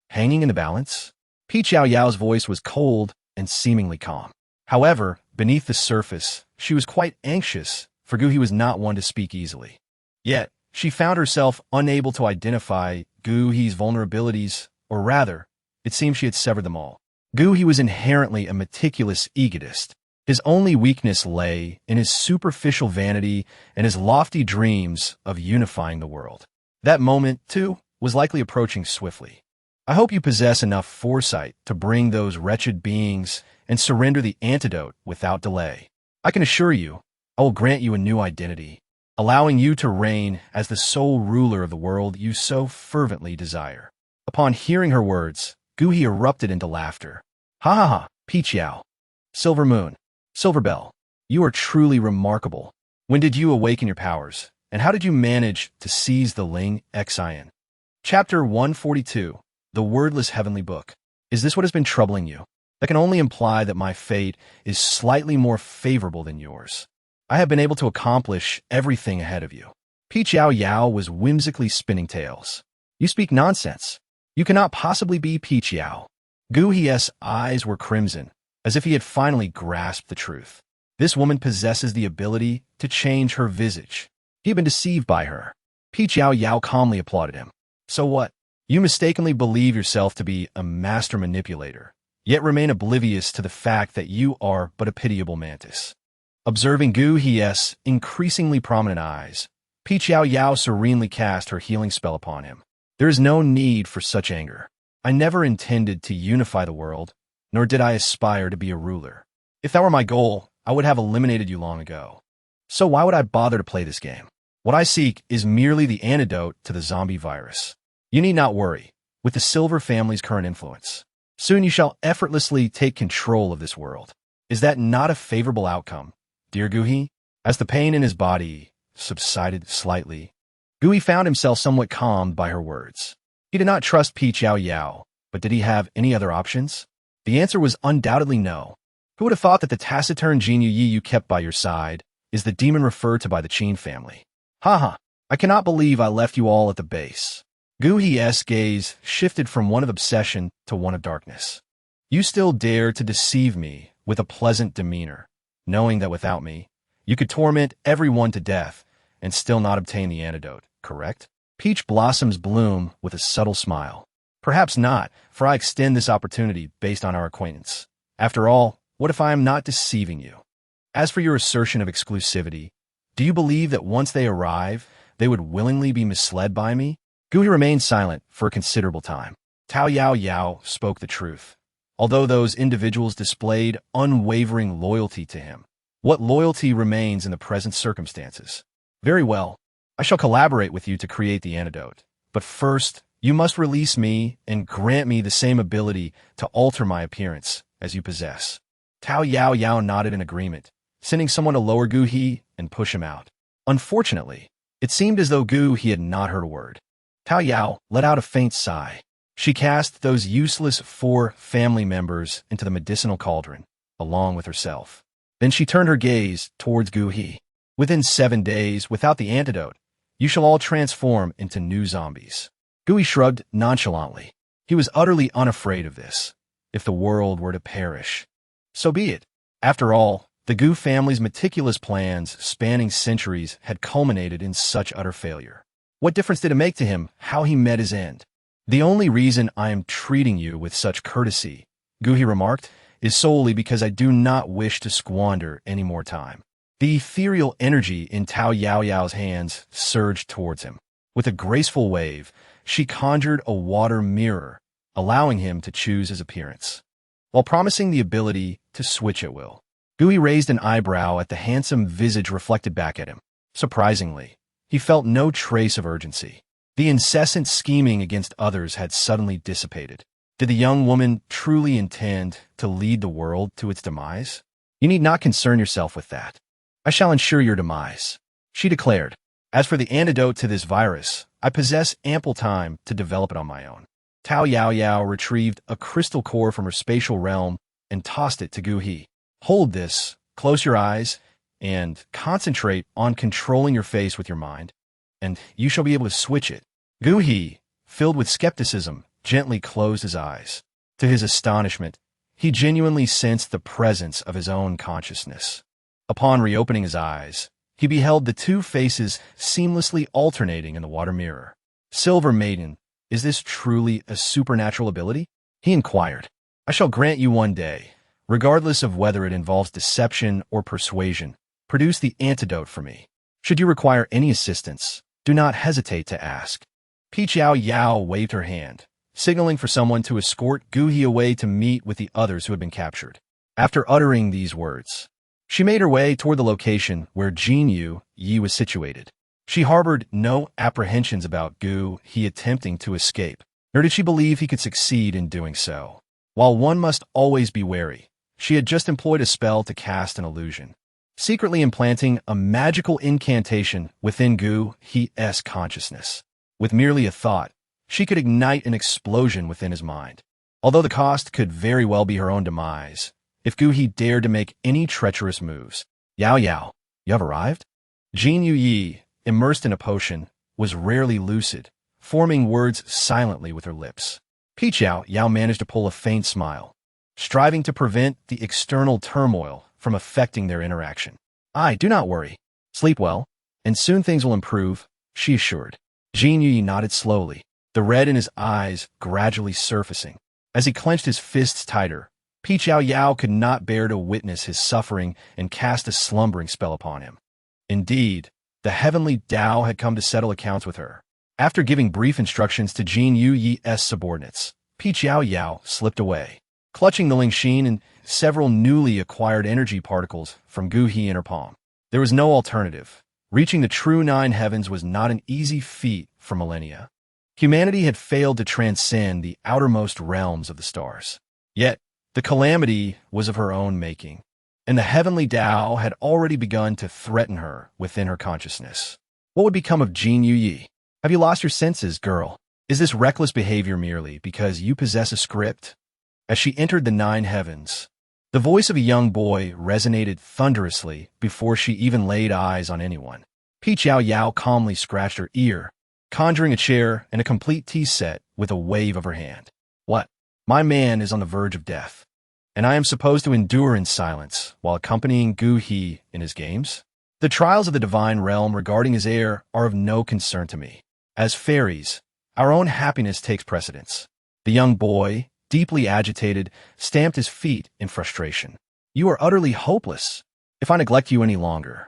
Hanging in the balance?" Yao Yao's voice was cold and seemingly calm. However, beneath the surface, she was quite anxious, for Gu Hi was not one to speak easily. Yet, she found herself unable to identify Gu Hi's vulnerabilities, or rather, it seemed she had severed them all. Gu Hi was inherently a meticulous egotist. His only weakness lay in his superficial vanity and his lofty dreams of unifying the world. That moment, too, was likely approaching swiftly. I hope you possess enough foresight to bring those wretched beings and surrender the antidote without delay. I can assure you, I will grant you a new identity, allowing you to reign as the sole ruler of the world you so fervently desire. Upon hearing her words, Gu Hi erupted into laughter. Ha ha ha, Yao. Silver Moon, Silver Bell, you are truly remarkable. When did you awaken your powers, and how did you manage to seize the Ling Xian? Chapter 142. The Wordless Heavenly Book. Is this what has been troubling you? That can only imply that my fate is slightly more favorable than yours. I have been able to accomplish everything ahead of you. Yao Yao was whimsically spinning tales. You speak nonsense. You cannot possibly be Yao. Gu Hi's eyes were crimson, as if he had finally grasped the truth. This woman possesses the ability to change her visage. He had been deceived by her. Yao Yao calmly applauded him. So what? You mistakenly believe yourself to be a master manipulator, yet remain oblivious to the fact that you are but a pitiable mantis. Observing Gu Hi's increasingly prominent eyes, Yao Yao serenely cast her healing spell upon him. There is no need for such anger. I never intended to unify the world, nor did I aspire to be a ruler. If that were my goal, I would have eliminated you long ago. So why would I bother to play this game? What I seek is merely the antidote to the zombie virus. You need not worry, with the Silver family's current influence. Soon you shall effortlessly take control of this world. Is that not a favorable outcome, dear Guhi? As the pain in his body subsided slightly, Guhi found himself somewhat calmed by her words. He did not trust Peach Yao Yao, but did he have any other options? The answer was undoubtedly no. Who would have thought that the taciturn Jinyu Yi you kept by your side is the demon referred to by the Qin family? Haha, I cannot believe I left you all at the base. Gu He's gaze shifted from one of obsession to one of darkness. You still dare to deceive me with a pleasant demeanor, knowing that without me, you could torment everyone to death and still not obtain the antidote, correct? Peach blossoms bloom with a subtle smile. Perhaps not, for I extend this opportunity based on our acquaintance. After all, what if I am not deceiving you? As for your assertion of exclusivity, do you believe that once they arrive, they would willingly be misled by me? Guhi remained silent for a considerable time. Tao Yao Yao spoke the truth. Although those individuals displayed unwavering loyalty to him, what loyalty remains in the present circumstances? Very well, I shall collaborate with you to create the antidote. But first, you must release me and grant me the same ability to alter my appearance as you possess. Tao Yao Yao nodded in agreement, sending someone to lower Gu He and push him out. Unfortunately, it seemed as though Gu He had not heard a word. Tao Yao let out a faint sigh. She cast those useless 4 family members into the medicinal cauldron, along with herself. Then she turned her gaze towards Gu He. Within 7 days, without the antidote, you shall all transform into new zombies. Gui shrugged nonchalantly. He was utterly unafraid of this. If the world were to perish, so be it. After all, the Gu family's meticulous plans spanning centuries had culminated in such utter failure. What difference did it make to him how he met his end? The only reason I am treating you with such courtesy, Guhi remarked, is solely because I do not wish to squander any more time. The ethereal energy in Tao Yao Yao's hands surged towards him. With a graceful wave, she conjured a water mirror, allowing him to choose his appearance, while promising the ability to switch at will. Guhi raised an eyebrow at the handsome visage reflected back at him. Surprisingly, he felt no trace of urgency. The incessant scheming against others had suddenly dissipated. Did the young woman truly intend to lead the world to its demise? You need not concern yourself with that. I shall ensure your demise, she declared. As for the antidote to this virus, I possess ample time to develop it on my own. Tao Yao Yao retrieved a crystal core from her spatial realm and tossed it to Gu He. Hold this, close your eyes, and concentrate on controlling your face with your mind, and you shall be able to switch it. Gu He, filled with skepticism, gently closed his eyes. To his astonishment, he genuinely sensed the presence of his own consciousness. Upon reopening his eyes, he beheld the 2 faces seamlessly alternating in the water mirror. Silver Maiden, is this truly a supernatural ability? He inquired. I shall grant you one day, regardless of whether it involves deception or persuasion, produce the antidote for me. Should you require any assistance, do not hesitate to ask. Peach Yao Yao waved her hand, signaling for someone to escort Gu He away to meet with the others who had been captured. After uttering these words, she made her way toward the location where Jinyu Yi was situated. She harbored no apprehensions about Gu He attempting to escape, nor did she believe he could succeed in doing so. While one must always be wary, she had just employed a spell to cast an illusion, secretly implanting a magical incantation within Gu He's consciousness. With merely a thought, she could ignite an explosion within his mind. Although the cost could very well be her own demise, if Gu He dared to make any treacherous moves. Yao Yao, you have arrived? Jinyu Yi, immersed in a potion, was rarely lucid, forming words silently with her lips. Peach Yao Yao managed to pull a faint smile, striving to prevent the external turmoil from affecting their interaction. Do not worry. Sleep well, and soon things will improve, she assured. Jinyu Yi nodded slowly, the red in his eyes gradually surfacing. As he clenched his fists tighter, Peach Yao Yao could not bear to witness his suffering and cast a slumbering spell upon him. Indeed, the heavenly Tao had come to settle accounts with her. After giving brief instructions to Jinyu Yi's subordinates, Peach Yao Yao slipped away, clutching the Lingxin and several newly acquired energy particles from Gu He in her palm. There was no alternative. Reaching the true 9 heavens was not an easy feat for millennia. Humanity had failed to transcend the outermost realms of the stars. Yet, the calamity was of her own making. and the heavenly Tao had already begun to threaten her within her consciousness. What would become of Jin Yi? Have you lost your senses, girl? Is this reckless behavior merely because you possess a script? As she entered the 9 heavens, the voice of a young boy resonated thunderously before she even laid eyes on anyone. Yao Yao calmly scratched her ear, conjuring a chair and a complete tea set with a wave of her hand. What? My man is on the verge of death, and I am supposed to endure in silence while accompanying Gu He in his games? The trials of the divine realm regarding his heir are of no concern to me. As fairies, our own happiness takes precedence. The young boy, deeply agitated, stamped his feet in frustration. You are utterly hopeless. If I neglect you any longer,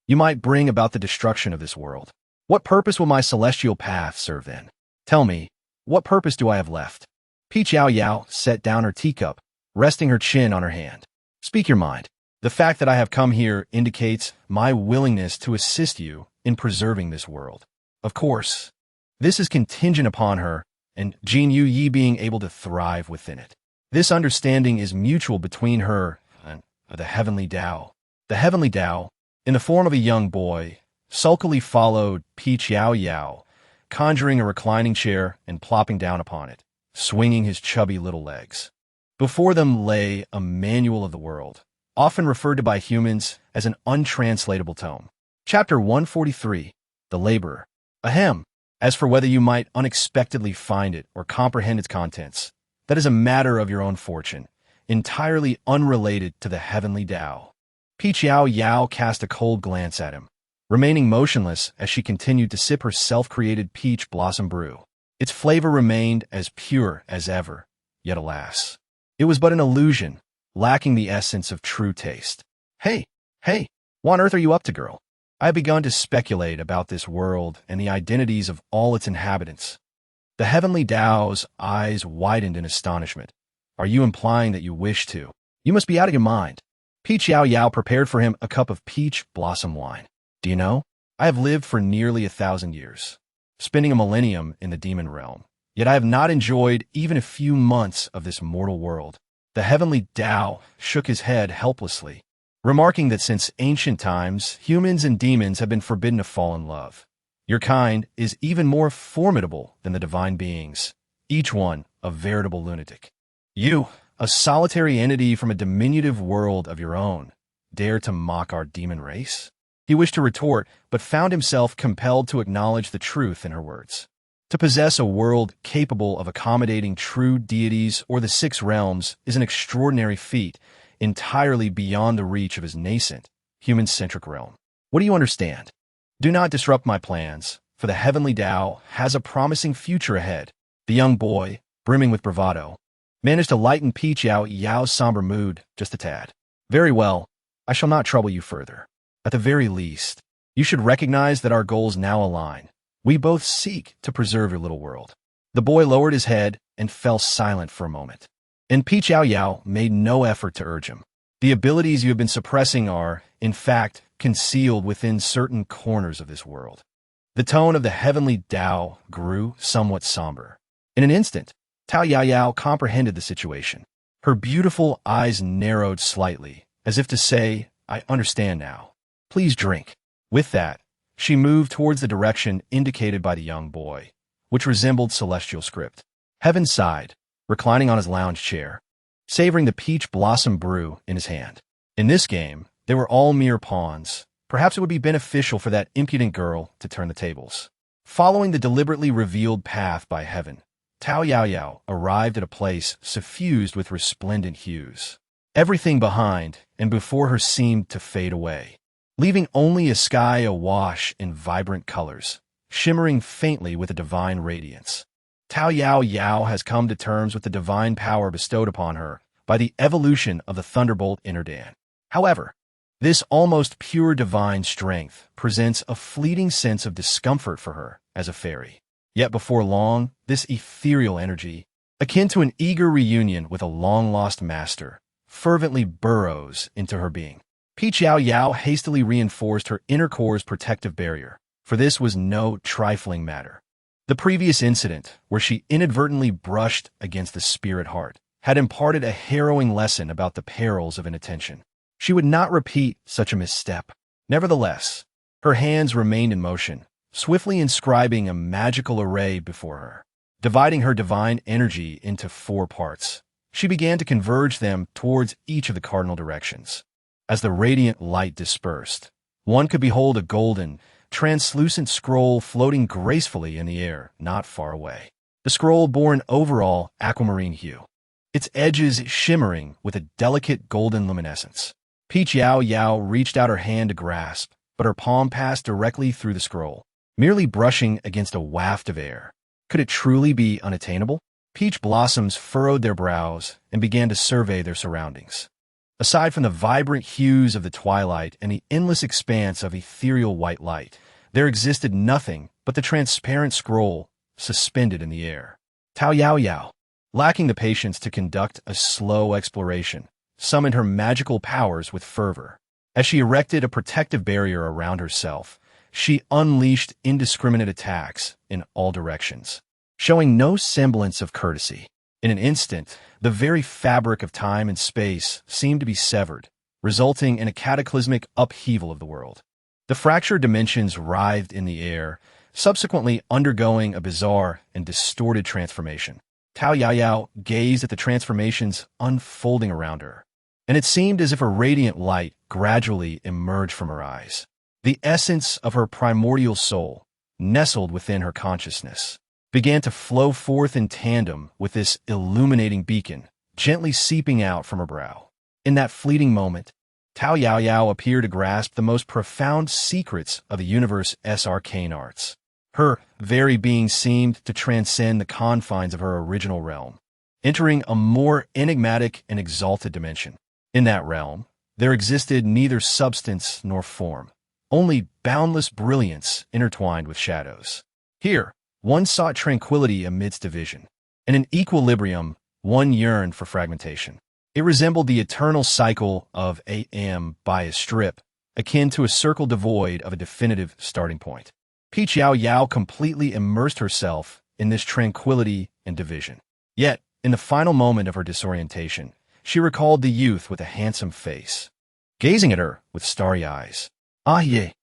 you might bring about the destruction of this world. What purpose will my celestial path serve then? Tell me, what purpose do I have left? Yao Yao set down her teacup, resting her chin on her hand. Speak your mind. The fact that I have come here indicates my willingness to assist you in preserving this world. Of course, this is contingent upon her and Jin Yi being able to thrive within it. This understanding is mutual between her and the heavenly Tao. The heavenly Tao, in the form of a young boy, sulkily followed Yao Yao, conjuring a reclining chair and plopping down upon it, swinging his chubby little legs. Before them lay a manual of the world, often referred to by humans as an untranslatable tome. Chapter 143, The Laborer. Ahem. As for whether you might unexpectedly find it or comprehend its contents, that is a matter of your own fortune, entirely unrelated to the heavenly Tao. Yao Yao cast a cold glance at him, remaining motionless as she continued to sip her self-created peach blossom brew. Its flavor remained as pure as ever, yet alas, it was but an illusion, lacking the essence of true taste. Hey, what on earth are you up to, girl? I have begun to speculate about this world and the identities of all its inhabitants. The heavenly Tao's eyes widened in astonishment. Are you implying that you wish to? You must be out of your mind. Yao Yao prepared for him a cup of peach blossom wine. Do you know, I have lived for nearly 1,000 years, spending a millennium in the demon realm, yet I have not enjoyed even a few months of this mortal world. The heavenly Tao shook his head helplessly, remarking that since ancient times, humans and demons have been forbidden to fall in love. Your kind is even more formidable than the divine beings, each one a veritable lunatic. You, a solitary entity from a diminutive world of your own, dare to mock our demon race? He wished to retort, but found himself compelled to acknowledge the truth in her words. To possess a world capable of accommodating true deities or the 6 realms is an extraordinary feat, entirely beyond the reach of his nascent, human-centric realm. What do you understand? Do not disrupt my plans, for the heavenly Tao has a promising future ahead. The young boy, brimming with bravado, managed to lighten Yao Yao's somber mood just a tad. Very well, I shall not trouble you further. At the very least, you should recognize that our goals now align. We both seek to preserve your little world. The boy lowered his head and fell silent for a moment. And Yao Yao made no effort to urge him. The abilities you have been suppressing are, in fact, concealed within certain corners of this world. The tone of the heavenly Tao grew somewhat somber. In an instant, Yao Yao comprehended the situation. Her beautiful eyes narrowed slightly, as if to say, I understand now. Please drink. With that, she moved towards the direction indicated by the young boy, which resembled celestial script. Heaven sighed, reclining on his lounge chair, savoring the peach blossom brew in his hand. In this game, they were all mere pawns. Perhaps it would be beneficial for that impudent girl to turn the tables. Following the deliberately revealed path by heaven, Yao Yao arrived at a place suffused with resplendent hues. Everything behind and before her seemed to fade away, leaving only a sky awash in vibrant colors, shimmering faintly with a divine radiance. Yao Yao has come to terms with the divine power bestowed upon her by the evolution of the thunderbolt Interdan. However, this almost pure divine strength presents a fleeting sense of discomfort for her as a fairy. Yet before long, this ethereal energy, akin to an eager reunion with a long-lost master, fervently burrows into her being. Yao Yao hastily reinforced her inner core's protective barrier, for this was no trifling matter. The previous incident, where she inadvertently brushed against the spirit heart, had imparted a harrowing lesson about the perils of inattention. She would not repeat such a misstep. Nevertheless, her hands remained in motion, swiftly inscribing a magical array before her. Dividing her divine energy into 4 parts, she began to converge them towards each of the cardinal directions. As the radiant light dispersed, one could behold a golden, translucent scroll floating gracefully in the air not far away. The scroll bore an overall aquamarine hue, its edges shimmering with a delicate golden luminescence. Peach Yao Yao reached out her hand to grasp, but her palm passed directly through the scroll, merely brushing against a waft of air. Could it truly be unattainable? Peach blossoms furrowed their brows and began to survey their surroundings. Aside from the vibrant hues of the twilight and the endless expanse of ethereal white light, there existed nothing but the transparent scroll suspended in the air. Yao Yao, lacking the patience to conduct a slow exploration, summoned her magical powers with fervor. As she erected a protective barrier around herself, she unleashed indiscriminate attacks in all directions, showing no semblance of courtesy. In an instant, the very fabric of time and space seemed to be severed, resulting in a cataclysmic upheaval of the world. The fractured dimensions writhed in the air, subsequently undergoing a bizarre and distorted transformation. Yao Yao gazed at the transformations unfolding around her, and it seemed as if a radiant light gradually emerged from her eyes. The essence of her primordial soul, nestled within her consciousness, began to flow forth in tandem with this illuminating beacon, gently seeping out from her brow. In that fleeting moment, Yao Yao appeared to grasp the most profound secrets of the universe's arcane arts. Her very being seemed to transcend the confines of her original realm, entering a more enigmatic and exalted dimension. In that realm, there existed neither substance nor form, only boundless brilliance intertwined with shadows. Here, one sought tranquility amidst division, and in equilibrium, one yearned for fragmentation. It resembled the eternal cycle of AM by a strip, akin to a circle devoid of a definitive starting point. Peach Yao Yao completely immersed herself in this tranquility and division. Yet, in the final moment of her disorientation, she recalled the youth with a handsome face, gazing at her with starry eyes. Ah, ye!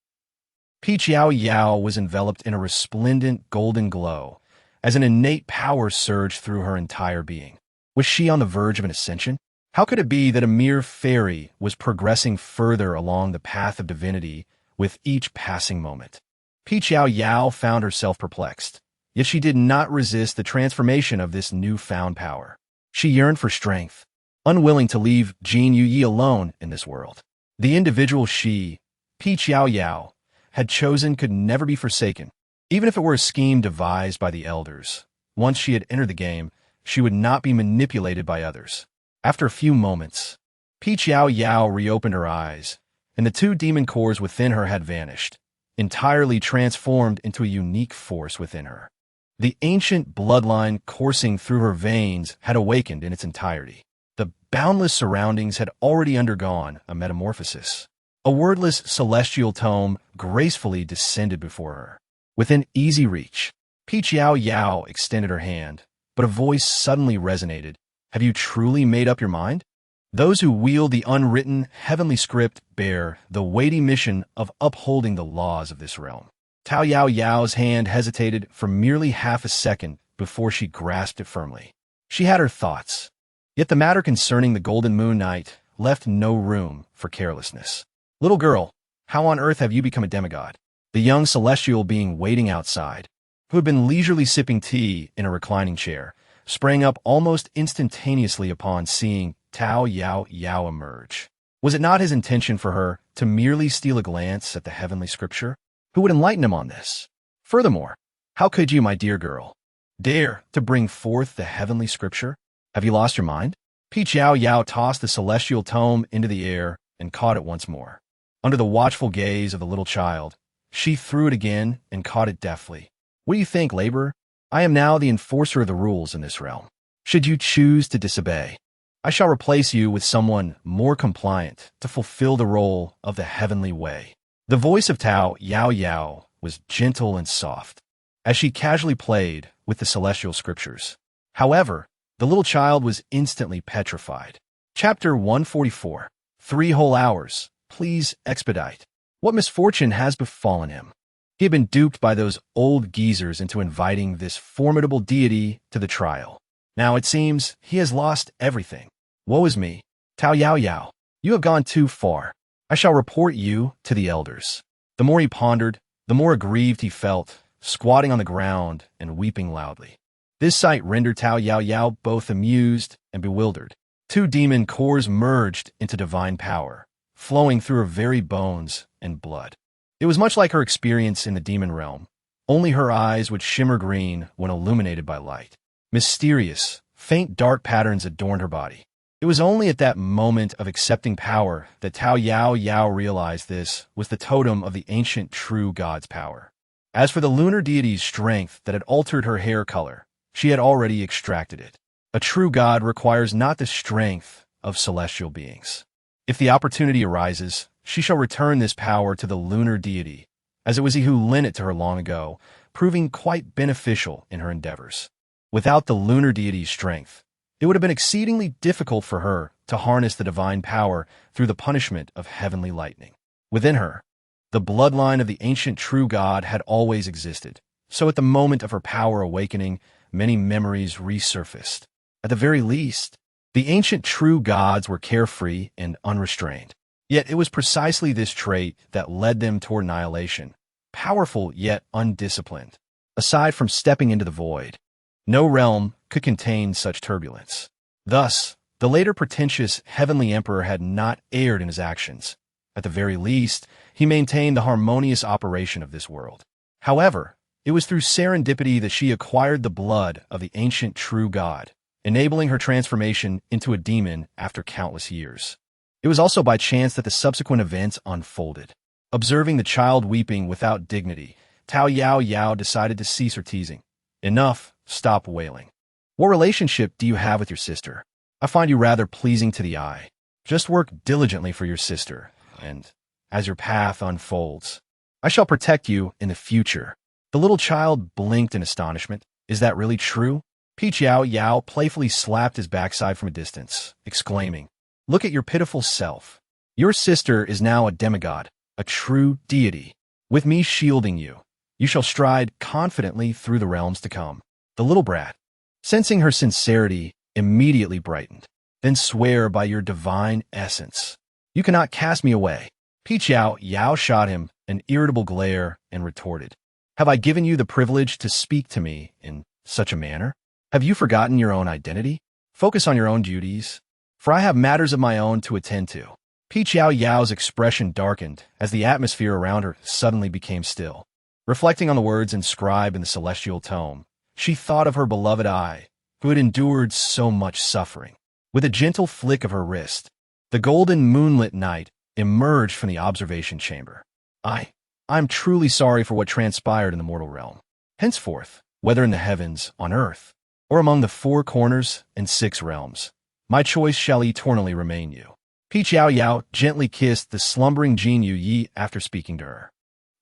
Peach Yao Yao was enveloped in a resplendent golden glow, as an innate power surged through her entire being. Was she on the verge of an ascension? How could it be that a mere fairy was progressing further along the path of divinity with each passing moment? Peach Yao Yao found herself perplexed, yet she did not resist the transformation of this newfound power. She yearned for strength, unwilling to leave Jin Yu Yi alone in this world. The individual she, Peach Yao Yao, had chosen could never be forsaken. Even if it were a scheme devised by the elders, once she had entered the game, she would not be manipulated by others. After a few moments, Peach Yao Yao reopened her eyes, and the 2 demon cores within her had vanished, entirely transformed into a unique force within her. The ancient bloodline coursing through her veins had awakened in its entirety. The boundless surroundings had already undergone a metamorphosis. A wordless celestial tome gracefully descended before her. Within easy reach, Peach Yao Yao extended her hand, but a voice suddenly resonated. Have you truly made up your mind? Those who wield the unwritten heavenly script bear the weighty mission of upholding the laws of this realm. Yao Yao's hand hesitated for merely half a second before she grasped it firmly. She had her thoughts, yet the matter concerning the Golden Moon Night left no room for carelessness. Little girl, how on earth have you become a demigod? The young celestial being waiting outside, who had been leisurely sipping tea in a reclining chair, sprang up almost instantaneously upon seeing Yao Yao emerge. Was it not his intention for her to merely steal a glance at the heavenly scripture? Who would enlighten him on this? Furthermore, how could you, my dear girl, dare to bring forth the heavenly scripture? Have you lost your mind? Peach Yao Yao tossed the celestial tome into the air and caught it once more. Under the watchful gaze of the little child, she threw it again and caught it deftly. What do you think, laborer? I am now the enforcer of the rules in this realm. Should you choose to disobey, I shall replace you with someone more compliant to fulfill the role of the heavenly way. The voice of Yao Yao was gentle and soft, as she casually played with the celestial scriptures. However, the little child was instantly petrified. Chapter 144. 3 whole hours. Please expedite. What misfortune has befallen him? He had been duped by those old geezers into inviting this formidable deity to the trial. Now it seems he has lost everything. Woe is me. Yao Yao, you have gone too far. I shall report you to the elders. The more he pondered, the more aggrieved he felt, squatting on the ground and weeping loudly. This sight rendered Yao Yao both amused and bewildered. 2 demon cores merged into divine power, flowing through her very bones and blood. It was much like her experience in the demon realm, only her eyes would shimmer green when illuminated by light. Mysterious, faint dark patterns adorned her body. It was only at that moment of accepting power that Yao Yao realized this was the totem of the ancient true god's power. As for the lunar deity's strength that had altered her hair color, she had already extracted it. A true god requires not the strength of celestial beings. If the opportunity arises, she shall return this power to the lunar deity, as it was he who lent it to her long ago, proving quite beneficial in her endeavors. Without the lunar deity's strength, it would have been exceedingly difficult for her to harness the divine power through the punishment of heavenly lightning. Within her, the bloodline of the ancient true god had always existed, so at the moment of her power awakening, many memories resurfaced. At the very least, the ancient true gods were carefree and unrestrained. Yet it was precisely this trait that led them toward annihilation, powerful yet undisciplined. Aside from stepping into the void, no realm could contain such turbulence. Thus, the later pretentious heavenly emperor had not erred in his actions. At the very least, he maintained the harmonious operation of this world. However, it was through serendipity that she acquired the blood of the ancient true god, enabling her transformation into a demon after countless years. It was also by chance that the subsequent events unfolded. Observing the child weeping without dignity, Yao Yao decided to cease her teasing. Enough, stop wailing. What relationship do you have with your sister? I find you rather pleasing to the eye. Just work diligently for your sister, and as your path unfolds, I shall protect you in the future. The little child blinked in astonishment. Is that really true? Yao Yao playfully slapped his backside from a distance, exclaiming, "Look at your pitiful self. Your sister is now a demigod, a true deity. With me shielding you, you shall stride confidently through the realms to come." The little brat, sensing her sincerity, immediately brightened. "Then swear by your divine essence. You cannot cast me away." Yao Yao shot him an irritable glare and retorted, "Have I given you the privilege to speak to me in such a manner? Have you forgotten your own identity? Focus on your own duties, for I have matters of my own to attend to." Yao Yao's expression darkened as the atmosphere around her suddenly became still. Reflecting on the words inscribed in the celestial tome, she thought of her beloved Ai, who had endured so much suffering. With a gentle flick of her wrist, the golden moonlit night emerged from the observation chamber. I'm truly sorry for what transpired in the mortal realm. Henceforth, whether in the heavens, on earth, or among the 4 corners and 6 realms, my choice shall eternally remain you." Yao Yao gently kissed the slumbering Jin Yu Yi after speaking to her.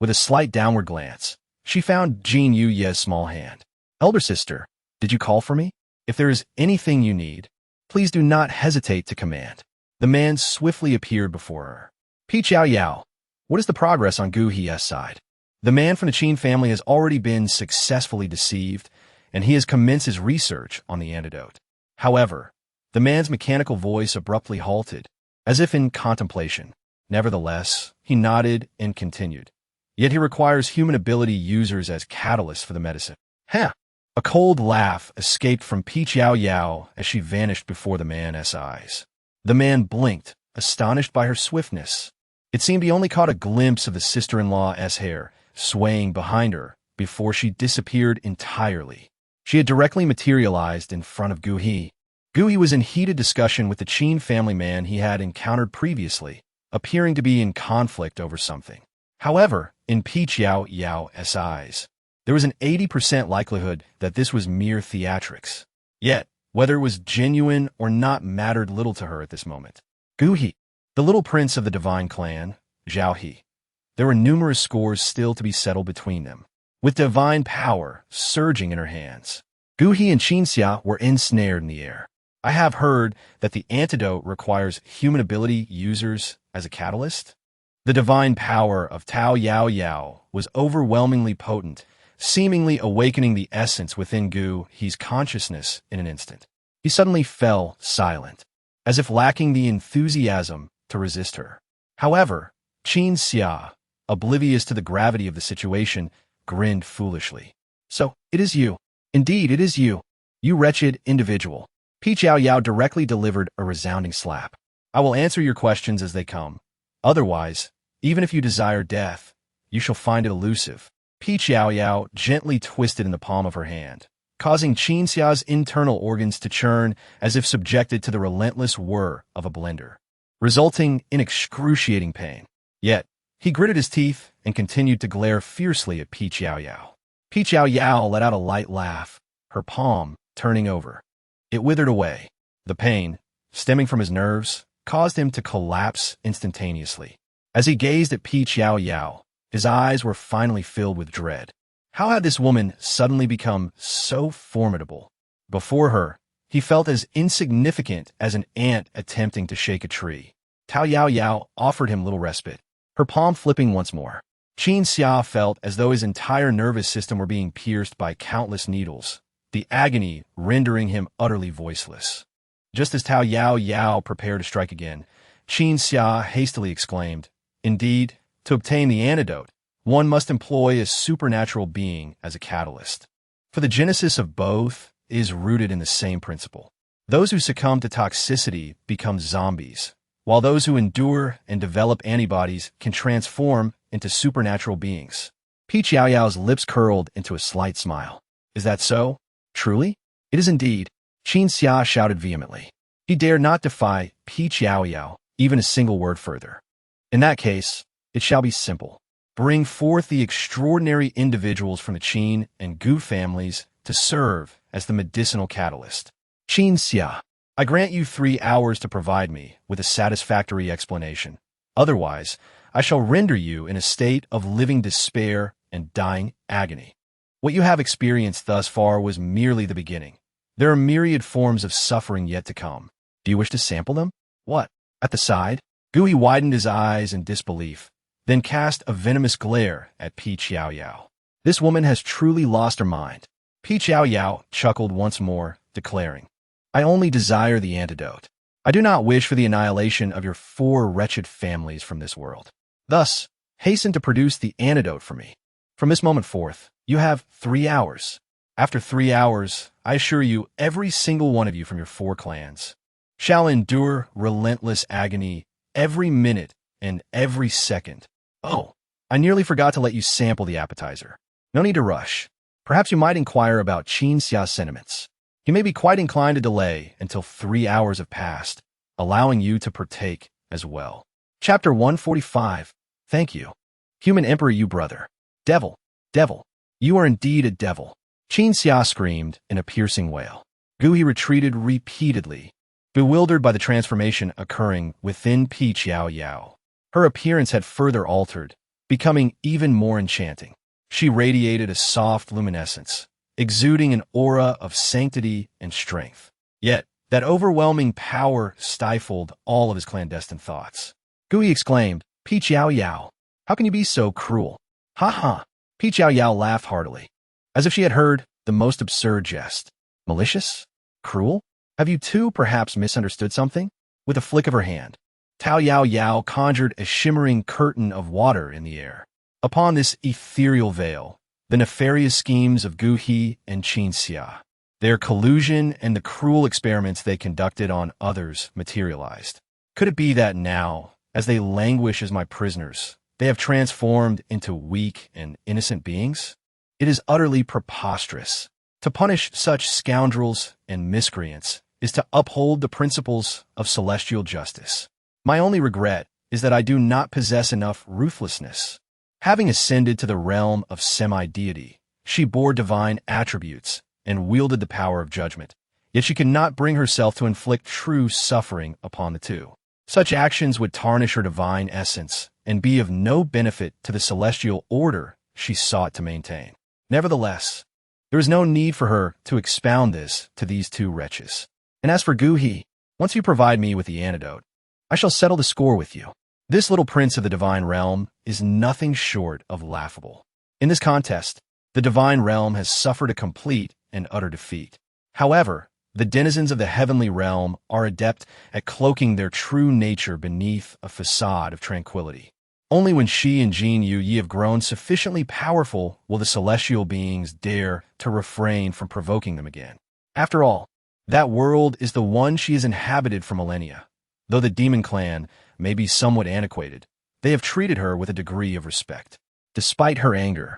With a slight downward glance, she found Jin Yu Ye's small hand. "Elder sister, did you call for me? If there is anything you need, please do not hesitate to command." The man swiftly appeared before her. Yao Yao, what is the progress on Gu He's side? The man from the Qin family has already been successfully deceived, and he has commenced his research on the antidote. However, the man's mechanical voice abruptly halted, as if in contemplation. Nevertheless, he nodded and continued. Yet he requires human ability users as catalysts for the medicine. "Huh!" A cold laugh escaped from Yao Yao as she vanished before the man's eyes. The man blinked, astonished by her swiftness. It seemed he only caught a glimpse of the sister-in-law's hair swaying behind her before she disappeared entirely. She had directly materialized in front of Gu He. Gu He was in heated discussion with the Qin family man he had encountered previously, appearing to be in conflict over something. However, in Yao Yao's eyes, there was an 80% likelihood that this was mere theatrics. Yet, whether it was genuine or not mattered little to her at this moment. Gu He, the little prince of the divine clan, Zhao He. There were numerous scores still to be settled between them. With divine power surging in her hands, Gu He and Qinxia were ensnared in the air. I have heard that the antidote requires human ability users as a catalyst. The divine power of Yao Yao was overwhelmingly potent, seemingly awakening the essence within Gu He's consciousness in an instant. He suddenly fell silent, as if lacking the enthusiasm to resist her. However, Qin Xia, oblivious to the gravity of the situation, grinned foolishly. So, it is you. Indeed, it is you. You wretched individual. Yao Yao directly delivered a resounding slap. I will answer your questions as they come. Otherwise, even if you desire death, you shall find it elusive. Yao Yao gently twisted in the palm of her hand, causing Qin Xia's internal organs to churn as if subjected to the relentless whir of a blender, resulting in excruciating pain. Yet, he gritted his teeth and continued to glare fiercely at Yao Yao. Yao Yao let out a light laugh, her palm turning over. It withered away. The pain, stemming from his nerves, caused him to collapse instantaneously. As he gazed at Yao Yao, his eyes were finally filled with dread. How had this woman suddenly become so formidable? Before her, he felt as insignificant as an ant attempting to shake a tree. Yao Yao offered him little respite, her palm flipping once more. Qin Xia felt as though his entire nervous system were being pierced by countless needles, the agony rendering him utterly voiceless. Just as Yao Yao prepared to strike again, Qin Xia hastily exclaimed, "Indeed, to obtain the antidote, one must employ a supernatural being as a catalyst. For the genesis of both is rooted in the same principle. Those who succumb to toxicity become zombies, while those who endure and develop antibodies can transform into supernatural beings." Yao Yao's lips curled into a slight smile. "Is that so? Truly?" "It is indeed," Qin Xia shouted vehemently. He dared not defy Yao Yao even a single word further. "In that case, it shall be simple. Bring forth the extraordinary individuals from the Qin and Gu families to serve as the medicinal catalyst." Qin Xia, "I grant you 3 hours to provide me with a satisfactory explanation. Otherwise, I shall render you in a state of living despair and dying agony. What you have experienced thus far was merely the beginning. There are myriad forms of suffering yet to come. Do you wish to sample them?" "What? At the side?" Gui widened his eyes in disbelief, then cast a venomous glare at Yao Yao. "This woman has truly lost her mind." Yao Yao chuckled once more, declaring, "I only desire the antidote. I do not wish for the annihilation of your 4 wretched families from this world. Thus, hasten to produce the antidote for me. From this moment forth, you have 3 hours. After 3 hours, I assure you every single one of you from your 4 clans shall endure relentless agony every minute and every second. Oh, I nearly forgot to let you sample the appetizer. No need to rush. Perhaps you might inquire about Qin Xia's sentiments. He may be quite inclined to delay until 3 hours have passed, allowing you to partake as well." Chapter 145. Thank you. Human Emperor, you brother. Devil, devil, you are indeed a devil. Qin Xia screamed in a piercing wail. Gui retreated repeatedly, bewildered by the transformation occurring within Yao Yao. Her appearance had further altered, becoming even more enchanting. She radiated a soft luminescence, exuding an aura of sanctity and strength. Yet, that overwhelming power stifled all of his clandestine thoughts. Gui exclaimed, Yao Yao, how can you be so cruel? Ha ha! Yao Yao laughed heartily, as if she had heard the most absurd jest. Malicious? Cruel? Have you too perhaps misunderstood something? With a flick of her hand, Yao Yao conjured a shimmering curtain of water in the air. Upon this ethereal veil, the nefarious schemes of Gu He and Qin Xia, their collusion and the cruel experiments they conducted on others materialized. Could it be that now, as they languish as my prisoners, they have transformed into weak and innocent beings? It is utterly preposterous. To punish such scoundrels and miscreants is to uphold the principles of celestial justice. My only regret is that I do not possess enough ruthlessness. Having ascended to the realm of semi-deity, she bore divine attributes and wielded the power of judgment, yet she could not bring herself to inflict true suffering upon the two. Such actions would tarnish her divine essence and be of no benefit to the celestial order she sought to maintain. Nevertheless, there is no need for her to expound this to these two wretches. And as for Gu He, once you provide me with the antidote, I shall settle the score with you. This little prince of the divine realm is nothing short of laughable. In this contest, the divine realm has suffered a complete and utter defeat. However, the denizens of the heavenly realm are adept at cloaking their true nature beneath a facade of tranquility. Only when she and Jin Yu Yi have grown sufficiently powerful will the celestial beings dare to refrain from provoking them again. After all, that world is the one she has inhabited for millennia. Though the demon clan may be somewhat antiquated, they have treated her with a degree of respect. Despite her anger,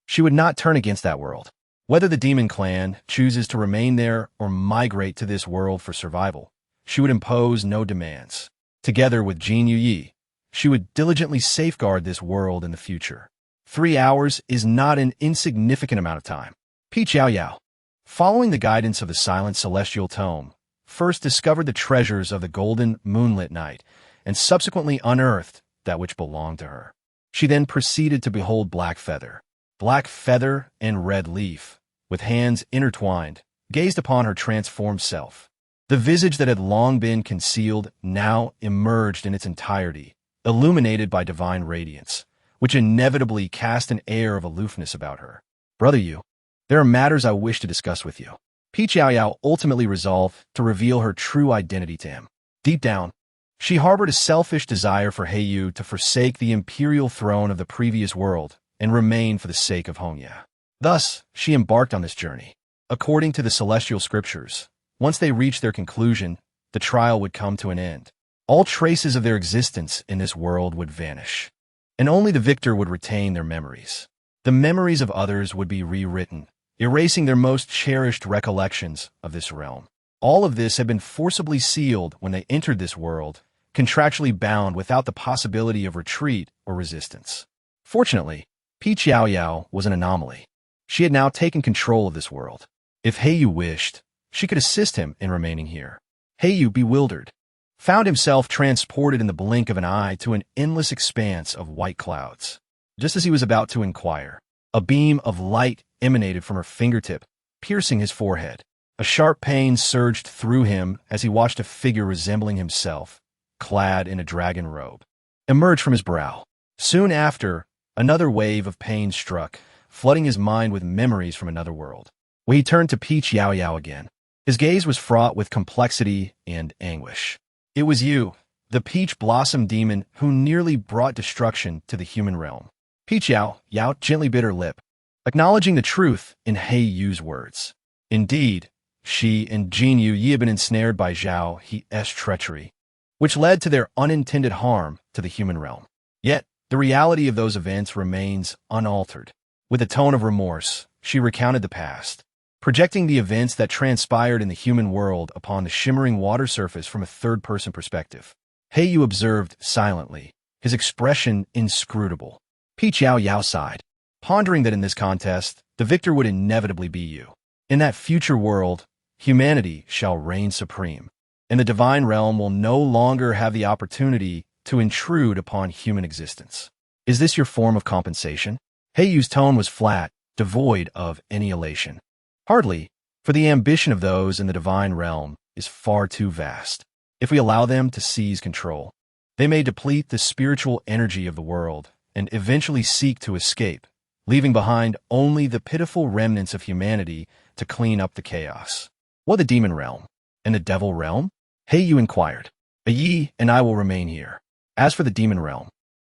she would not turn against that world. Whether the demon clan chooses to remain there or migrate to this world for survival, she would impose no demands. Together with Jin Yu Yi, she would diligently safeguard this world in the future. 3 hours is not an insignificant amount of time. Peach Yao Yao, following the guidance of the silent celestial tome, first discovered the treasures of the golden moonlit night and subsequently unearthed that which belonged to her. She then proceeded to behold Black Feather and Red Leaf, with hands intertwined, gazed upon her transformed self. The visage that had long been concealed now emerged in its entirety, illuminated by divine radiance, which inevitably cast an air of aloofness about her. Brother Yu, there are matters I wish to discuss with you. Peach Yao Yao ultimately resolved to reveal her true identity to him. Deep down, she harbored a selfish desire for Heiyu to forsake the imperial throne of the previous world and remain for the sake of Hongya. Thus, she embarked on this journey. According to the celestial scriptures, once they reached their conclusion, the trial would come to an end. All traces of their existence in this world would vanish, and only the victor would retain their memories. The memories of others would be rewritten, erasing their most cherished recollections of this realm. All of this had been forcibly sealed when they entered this world, contractually bound without the possibility of retreat or resistance. Fortunately, Peach Yao Yao was an anomaly. She had now taken control of this world. If Heiyu wished, she could assist him in remaining here. Heiyu, bewildered, found himself transported in the blink of an eye to an endless expanse of white clouds. Just as he was about to inquire, a beam of light emanated from her fingertip, piercing his forehead. A sharp pain surged through him as he watched a figure resembling himself, clad in a dragon robe, emerge from his brow. Soon after, another wave of pain struck, flooding his mind with memories from another world. When he turned to Peach Yao Yao again, his gaze was fraught with complexity and anguish. It was you, the peach blossom demon who nearly brought destruction to the human realm. Peach Yao Yao gently bit her lip, acknowledging the truth in Heiyu's words. Indeed, she and Jin Yu Yi had been ensnared by Zhao He's treachery, which led to their unintended harm to the human realm. Yet, the reality of those events remains unaltered. With a tone of remorse, she recounted the past, projecting the events that transpired in the human world upon the shimmering water surface from a third-person perspective. Heiyu observed silently, his expression inscrutable. Peach Yao Yao sighed, pondering that in this contest, the victor would inevitably be you. In that future world, humanity shall reign supreme, and the divine realm will no longer have the opportunity to intrude upon human existence. Is this your form of compensation? Heiyu's tone was flat, devoid of any elation. Hardly, for the ambition of those in the divine realm is far too vast. If we allow them to seize control, they may deplete the spiritual energy of the world and eventually seek to escape, leaving behind only the pitiful remnants of humanity to clean up the chaos. What the demon realm and the devil realm? Heiyu inquired. Yi and I will remain here. As for the demon realm,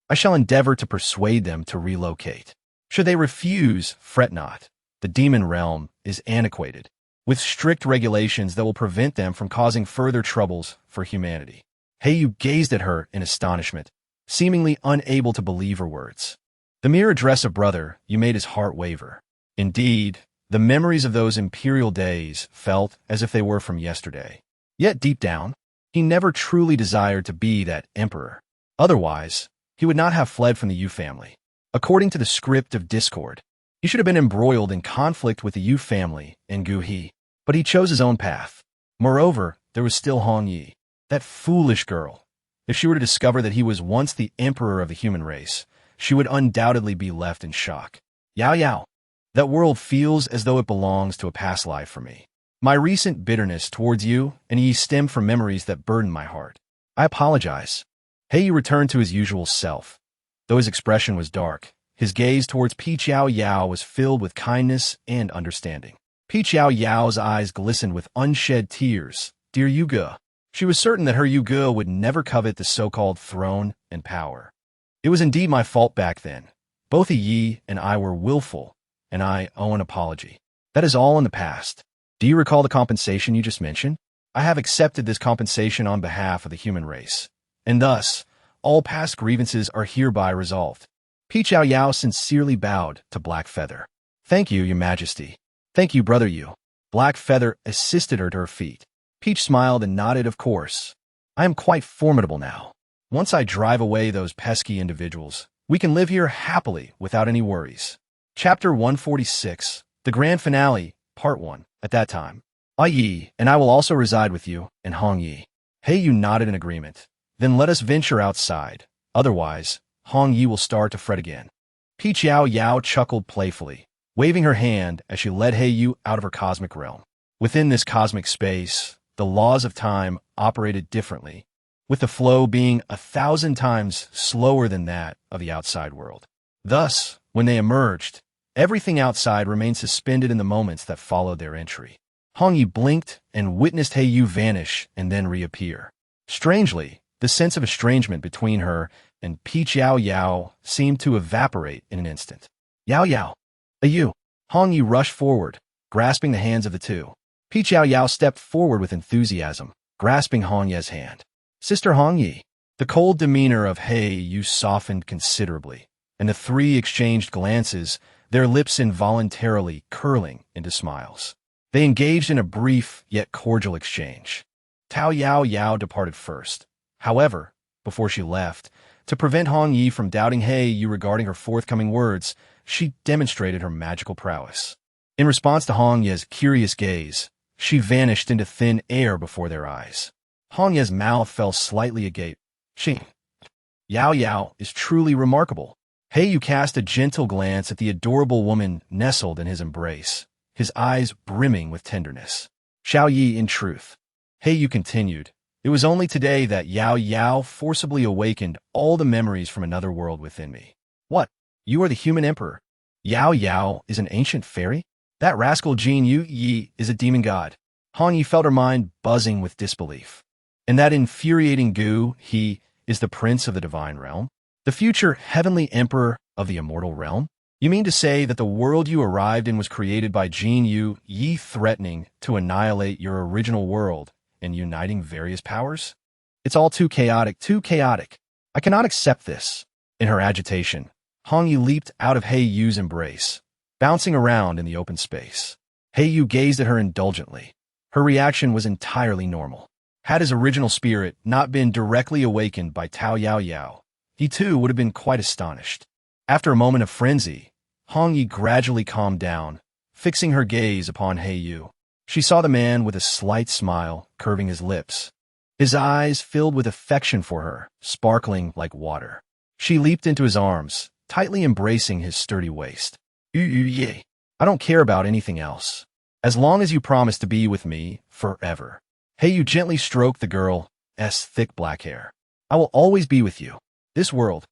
I shall endeavor to persuade them to relocate. Should they refuse, fret not. The demon realm is antiquated, with strict regulations that will prevent them from causing further troubles for humanity. Heiyu gazed at her in astonishment, seemingly unable to believe her words. The mere address of brother, you made his heart waver. Indeed, the memories of those imperial days felt as if they were from yesterday. Yet deep down, he never truly desired to be that emperor. Otherwise, he would not have fled from the Yu family. According to the script of discord, he should have been embroiled in conflict with the Yu family and Gu He, but he chose his own path. Moreover, there was still Hong Yi, that foolish girl. If she were to discover that he was once the emperor of the human race, she would undoubtedly be left in shock. Yao Yao, that world feels as though it belongs to a past life for me. My recent bitterness towards you and ye stem from memories that burden my heart. I apologize. He returned to his usual self. Though his expression was dark, his gaze towards Peach Yao Yao was filled with kindness and understanding. Peach Yao Yao's eyes glistened with unshed tears. Dear Yuge. She was certain that her Yuge would never covet the so-called throne and power. It was indeed my fault back then. Both Yi and I were willful, and I owe an apology. That is all in the past. Do you recall the compensation you just mentioned? I have accepted this compensation on behalf of the human race, and thus, all past grievances are hereby resolved. Peach Yao Yao sincerely bowed to Black Feather. Thank you, Your Majesty. Thank you, Brother Yu. Black Feather assisted her to her feet. Peach smiled and nodded, of course. I am quite formidable now. Once I drive away those pesky individuals, we can live here happily without any worries. Chapter 146, The Grand Finale, Part 1. At that time, Yi and I will also reside with you, and Hong Yi. Yu nodded in agreement. Then let us venture outside. Otherwise, Hong Yi will start to fret again. Peach Yao Yao chuckled playfully, waving her hand as she led Yu out of her cosmic realm. Within this cosmic space, the laws of time operated differently, with the flow being 1,000 times slower than that of the outside world. Thus, when they emerged, everything outside remained suspended in the moments that followed their entry. Hong Yi blinked and witnessed Yu vanish and then reappear. Strangely, the sense of estrangement between her and Peach Yao Yao seemed to evaporate in an instant. Yao Yao! Yu! Hong Yi rushed forward, grasping the hands of the two. Peach Yao Yao stepped forward with enthusiasm, grasping Hong Ye's hand. Sister Hong Yi! The cold demeanor of Yu softened considerably, and the three exchanged glances, their lips involuntarily curling into smiles. They engaged in a brief yet cordial exchange. Yao Yao departed first. However, before she left, to prevent Hong Yi from doubting Yu regarding her forthcoming words, she demonstrated her magical prowess. In response to Hong Ye's curious gaze, she vanished into thin air before their eyes. Hong Ye's mouth fell slightly agape. Yao Yao is truly remarkable. Yu cast a gentle glance at the adorable woman nestled in his embrace, his eyes brimming with tenderness. Xiao Yi, in truth. Yu continued. It was only today that Yao Yao forcibly awakened all the memories from another world within me. What? You are the human emperor? Yao Yao is an ancient fairy? That rascal Jin Yu Yi is a demon god. Hong Yi felt her mind buzzing with disbelief. And that infuriating Gu, he is the prince of the divine realm? The future heavenly emperor of the immortal realm? You mean to say that the world you arrived in was created by Jin Yu Yi threatening to annihilate your original world and uniting various powers? It's all too chaotic, too chaotic. I cannot accept this. In her agitation, Hong Yi leaped out of Yu's embrace, bouncing around in the open space. Yu gazed at her indulgently. Her reaction was entirely normal. Had his original spirit not been directly awakened by Yao Yao, he too would have been quite astonished. After a moment of frenzy, Hong Yi gradually calmed down, fixing her gaze upon Yu. She saw the man with a slight smile curving his lips. His eyes filled with affection for her, sparkling like water. She leaped into his arms, tightly embracing his sturdy waist. I don't care about anything else. As long as you promise to be with me forever. Yu gently stroked the girl's thick black hair. I will always be with you. This world,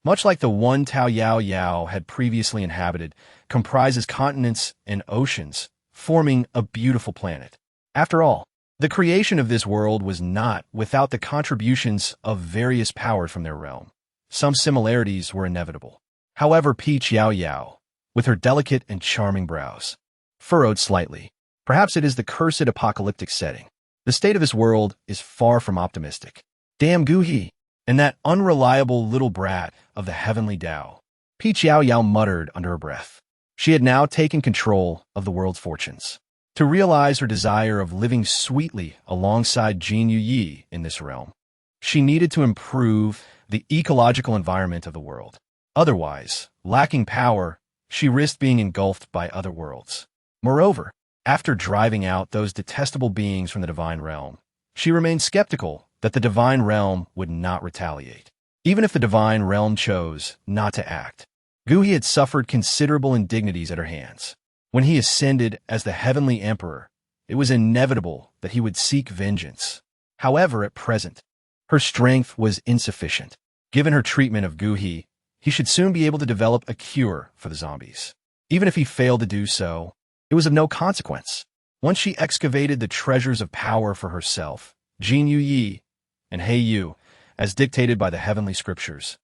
much like the one Yao Yao had previously inhabited, comprises continents and oceans, forming a beautiful planet. After all, the creation of this world was not without the contributions of various powers from their realm. Some similarities were inevitable. However, Peach Yao Yao, with her delicate and charming brows, furrowed slightly. Perhaps it is the cursed apocalyptic setting. The state of this world is far from optimistic. Damn Guhi, and that unreliable little brat of the heavenly Tao. Peach Yao Yao muttered under her breath. She had now taken control of the world's fortunes. To realize her desire of living sweetly alongside Jin Yu Yi in this realm, she needed to improve the ecological environment of the world. Otherwise, lacking power, she risked being engulfed by other worlds. Moreover, after driving out those detestable beings from the divine realm, she remained skeptical that the divine realm would not retaliate, even if the divine realm chose not to act. Guhi had suffered considerable indignities at her hands. When he ascended as the heavenly emperor, It was inevitable that he would seek vengeance. However, at present, her strength was insufficient. Given her treatment of Guhi, he should soon be able to develop a cure for the zombies. Even if he failed to do so, it was of no consequence. Once she excavated the treasures of power for herself, Jin Yu Yi and He Yu, as dictated by the heavenly scriptures,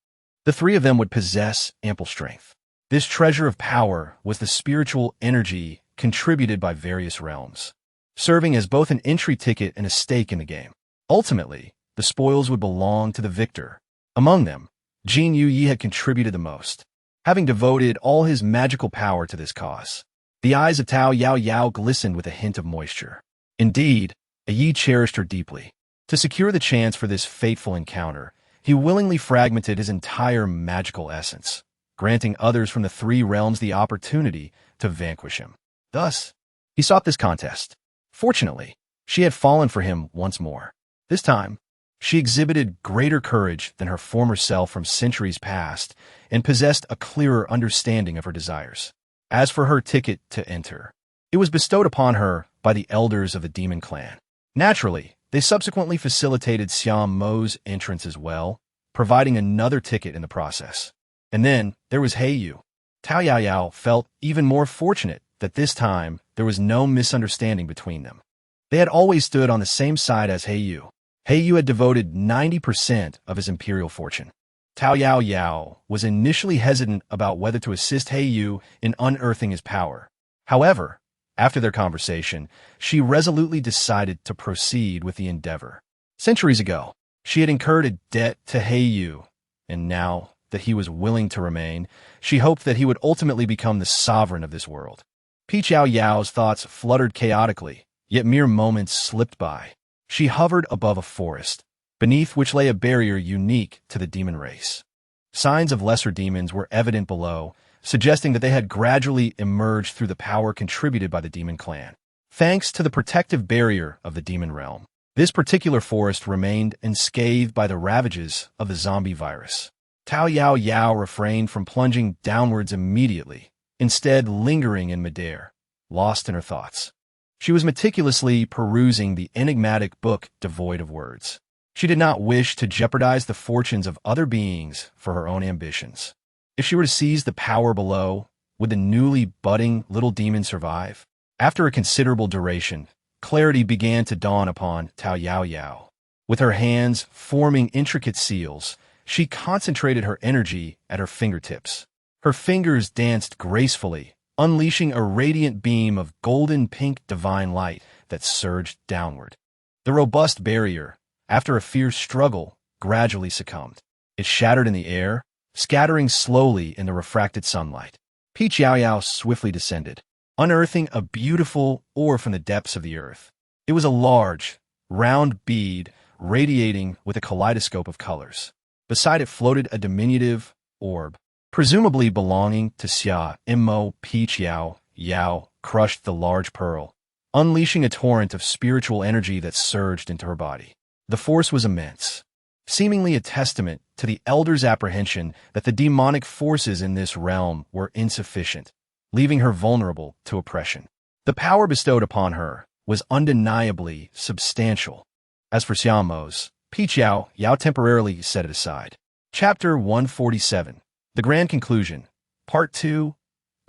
the three of them would possess ample strength. This treasure of power was the spiritual energy contributed by various realms, serving as both an entry ticket and a stake in the game. Ultimately, the spoils would belong to the victor. Among them, Jin Yu Yi had contributed the most, having devoted all his magical power to this cause. The eyes of Yao Yao glistened with a hint of moisture. Indeed, Yi cherished her deeply. To secure the chance for this fateful encounter, he willingly fragmented his entire magical essence, granting others from the three realms the opportunity to vanquish him. Thus, he sought this contest. Fortunately, she had fallen for him once more. This time, she exhibited greater courage than her former self from centuries past and possessed a clearer understanding of her desires. As for her ticket to enter, it was bestowed upon her by the elders of the demon clan. Naturally, they subsequently facilitated Xiao Mo's entrance as well, providing another ticket in the process. And then there was He Yu. Yao Yao felt even more fortunate that this time there was no misunderstanding between them. They had always stood on the same side as He Yu. He Yu had devoted 90% of his imperial fortune. Yao Yao was initially hesitant about whether to assist He Yu in unearthing his power. However, after their conversation, she resolutely decided to proceed with the endeavor. Centuries ago, she had incurred a debt to He Yu, and now that he was willing to remain, she hoped that he would ultimately become the sovereign of this world. Yao Yao's thoughts fluttered chaotically, yet mere moments slipped by. She hovered above a forest, beneath which lay a barrier unique to the demon race. Signs of lesser demons were evident below, suggesting that they had gradually emerged through the power contributed by the demon clan. Thanks to the protective barrier of the demon realm, this particular forest remained unscathed by the ravages of the zombie virus. Yao Yao refrained from plunging downwards immediately, instead lingering in midair, lost in her thoughts. She was meticulously perusing the enigmatic book devoid of words. She did not wish to jeopardize the fortunes of other beings for her own ambitions. If she were to seize the power below, would the newly budding little demon survive? After a considerable duration, clarity began to dawn upon Yao Yao. With her hands forming intricate seals, she concentrated her energy at her fingertips. Her fingers danced gracefully, unleashing a radiant beam of golden pink divine light that surged downward. The robust barrier, after a fierce struggle, gradually succumbed. It shattered in the air, scattering slowly in the refracted sunlight. Yao Yao swiftly descended, unearthing a beautiful ore from the depths of the earth. It was a large, round bead radiating with a kaleidoscope of colors. Beside it floated a diminutive orb, presumably belonging to Xia Mo. Yao Yao crushed the large pearl, unleashing a torrent of spiritual energy that surged into her body. The force was immense, seemingly a testament to the elder's apprehension that the demonic forces in this realm were insufficient, leaving her vulnerable to oppression. The power bestowed upon her was undeniably substantial. As for Xiaomo's, Yao Yao temporarily set it aside. Chapter 147. The Grand Conclusion. Part 2.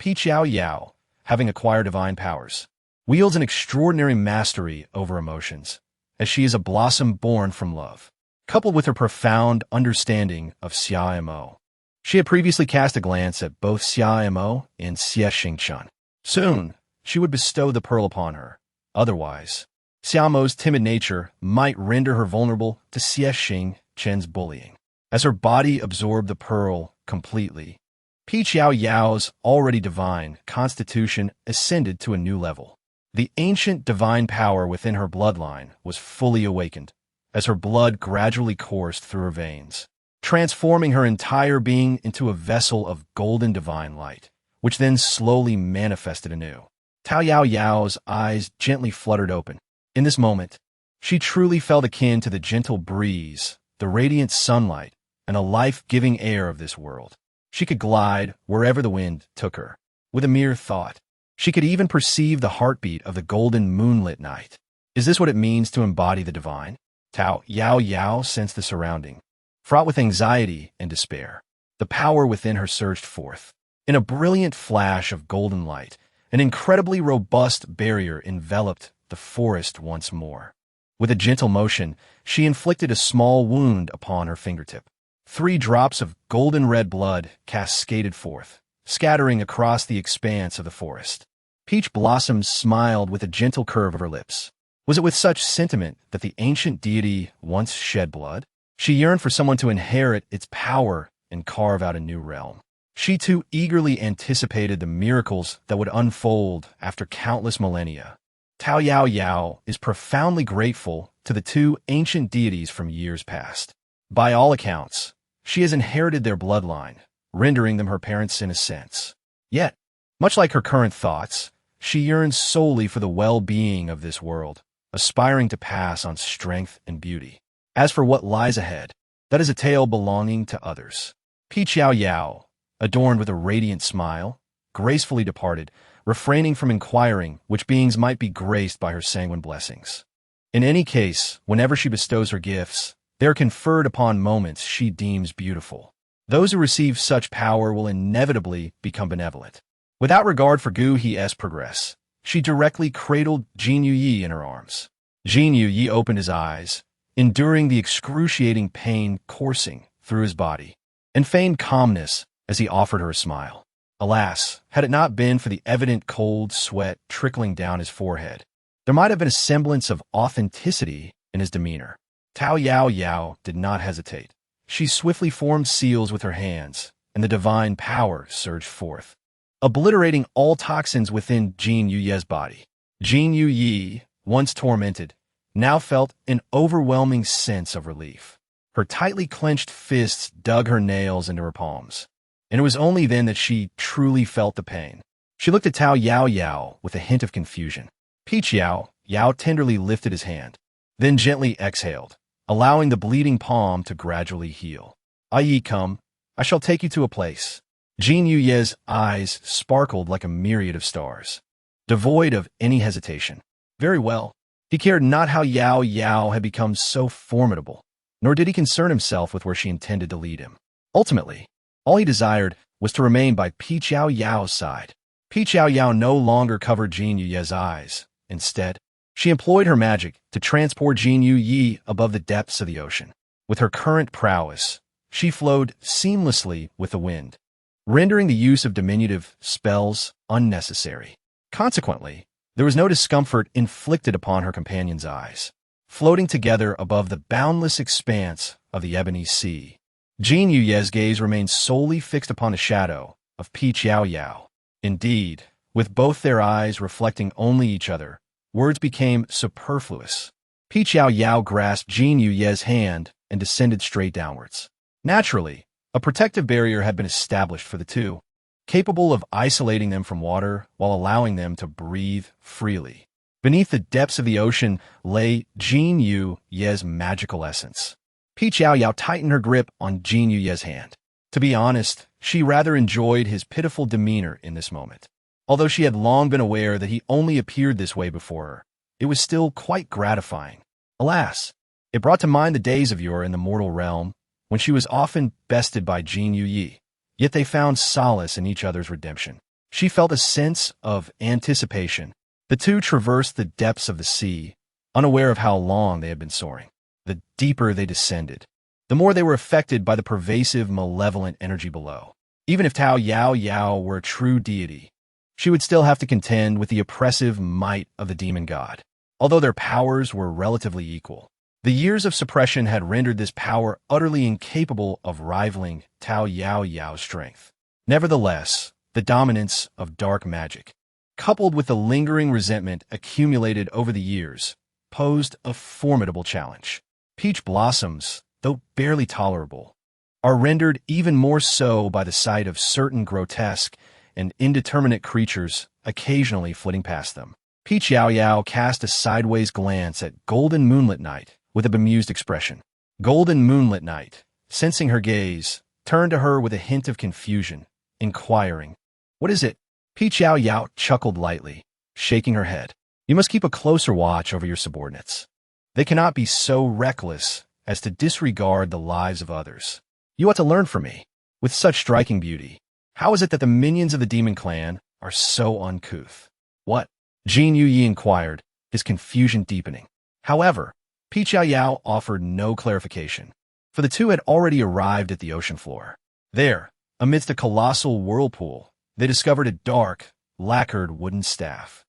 Yao Yao, having acquired divine powers, wields an extraordinary mastery over emotions, as she is a blossom born from love. Coupled with her profound understanding of Xia Mo, she had previously cast a glance at both Xia Mo and Xie Xingchen. Soon, she would bestow the pearl upon her. Otherwise, Xiao Mo's timid nature might render her vulnerable to Xie Xingchen's bullying. As her body absorbed the pearl completely, Yao Yao's already divine constitution ascended to a new level. The ancient divine power within her bloodline was fully awakened, as her blood gradually coursed through her veins, transforming her entire being into a vessel of golden divine light, which then slowly manifested anew. Yao Yao's eyes gently fluttered open. In this moment, she truly felt akin to the gentle breeze, the radiant sunlight, and a life-giving air of this world. She could glide wherever the wind took her. With a mere thought, She could even perceive the heartbeat of the golden moonlit night. Is this what it means to embody the divine? Yao Yao sensed the surrounding, fraught with anxiety and despair. The power within her surged forth. In a brilliant flash of golden light, an incredibly robust barrier enveloped the forest once more. With a gentle motion, she inflicted a small wound upon her fingertip. 3 drops of golden red blood cascaded forth, scattering across the expanse of the forest. Peach Blossom smiled with a gentle curve of her lips. Was it with such sentiment that the ancient deity once shed blood? She yearned for someone to inherit its power and carve out a new realm. She too eagerly anticipated the miracles that would unfold after countless millennia. Yao Yao is profoundly grateful to the 2 ancient deities from years past. By all accounts, she has inherited their bloodline, rendering them her parents in a sense. Yet, much like her current thoughts, she yearns solely for the well-being of this world, aspiring to pass on strength and beauty. As for what lies ahead, that is a tale belonging to others. Peach Yao Yao, adorned with a radiant smile, gracefully departed, refraining from inquiring which beings might be graced by her sanguine blessings. In any case, whenever she bestows her gifts, they are conferred upon moments she deems beautiful. Those who receive such power will inevitably become benevolent. Without regard for Gu He's progress, she directly cradled Jin Yuyi in her arms. Jin Yuyi opened his eyes, enduring the excruciating pain coursing through his body, and feigned calmness as he offered her a smile. Alas, had it not been for the evident cold sweat trickling down his forehead, there might have been a semblance of authenticity in his demeanor. Yao Yao did not hesitate. She swiftly formed seals with her hands, and the divine power surged forth, obliterating all toxins within Jin Yuyi's body. Jin Yuyi, once tormented, now felt an overwhelming sense of relief. Her tightly clenched fists dug her nails into her palms, and it was only then that she truly felt the pain. She looked at Yao Yao with a hint of confusion. Peach Yao tenderly lifted his hand, then gently exhaled, allowing the bleeding palm to gradually heal. Yi, come, I shall take you to a place. Jin Yuyi's eyes sparkled like a myriad of stars, devoid of any hesitation. Very well. He cared not how Yao Yao had become so formidable, nor did he concern himself with where she intended to lead him. Ultimately, all he desired was to remain by Peach Yao Yao's side. Peach Yao Yao no longer covered Jin Yuyi's eyes. Instead, she employed her magic to transport Jin Yuyi above the depths of the ocean. With her current prowess, she flowed seamlessly with the wind, rendering the use of diminutive spells unnecessary. Consequently, there was no discomfort inflicted upon her companion's eyes, floating together above the boundless expanse of the ebony sea. Jin Yuyi's gaze remained solely fixed upon the shadow of Peach Yao Yao. Indeed, with both their eyes reflecting only each other, words became superfluous. Peach Yao Yao grasped Jin Yuyi's hand and descended straight downwards. Naturally, a protective barrier had been established for the two, capable of isolating them from water while allowing them to breathe freely. Beneath the depths of the ocean lay Jin Yuyi's magical essence. Peach Yao Yao tightened her grip on Jin Yuyi's hand. To be honest, she rather enjoyed his pitiful demeanor in this moment. Although she had long been aware that he only appeared this way before her, it was still quite gratifying. Alas, it brought to mind the days of yore in the mortal realm, when she was often bested by Jin Yuyi, yet they found solace in each other's redemption. She felt a sense of anticipation. The two traversed the depths of the sea, unaware of how long they had been soaring. The deeper they descended, the more they were affected by the pervasive, malevolent energy below. Even if Yao Yao were a true deity, she would still have to contend with the oppressive might of the demon god. Although their powers were relatively equal, the years of suppression had rendered this power utterly incapable of rivaling Yao Yao's strength. Nevertheless, the dominance of dark magic, coupled with the lingering resentment accumulated over the years, posed a formidable challenge. Peach blossoms, though barely tolerable, are rendered even more so by the sight of certain grotesque and indeterminate creatures occasionally flitting past them. Peach Yao Yao cast a sideways glance at Golden Moonlit Night with a bemused expression. Golden Moonlit Night, sensing her gaze, turned to her with a hint of confusion, inquiring, "What is it?" Yao Yao chuckled lightly, shaking her head. You must keep a closer watch over your subordinates. They cannot be so reckless as to disregard the lives of others. You ought to learn from me. With such striking beauty, how is it that the minions of the demon clan are so uncouth? What? Jin Yuyi inquired, his confusion deepening. However, Yao Yao offered no clarification, for the two had already arrived at the ocean floor. There, amidst a colossal whirlpool, they discovered a dark, lacquered wooden staff.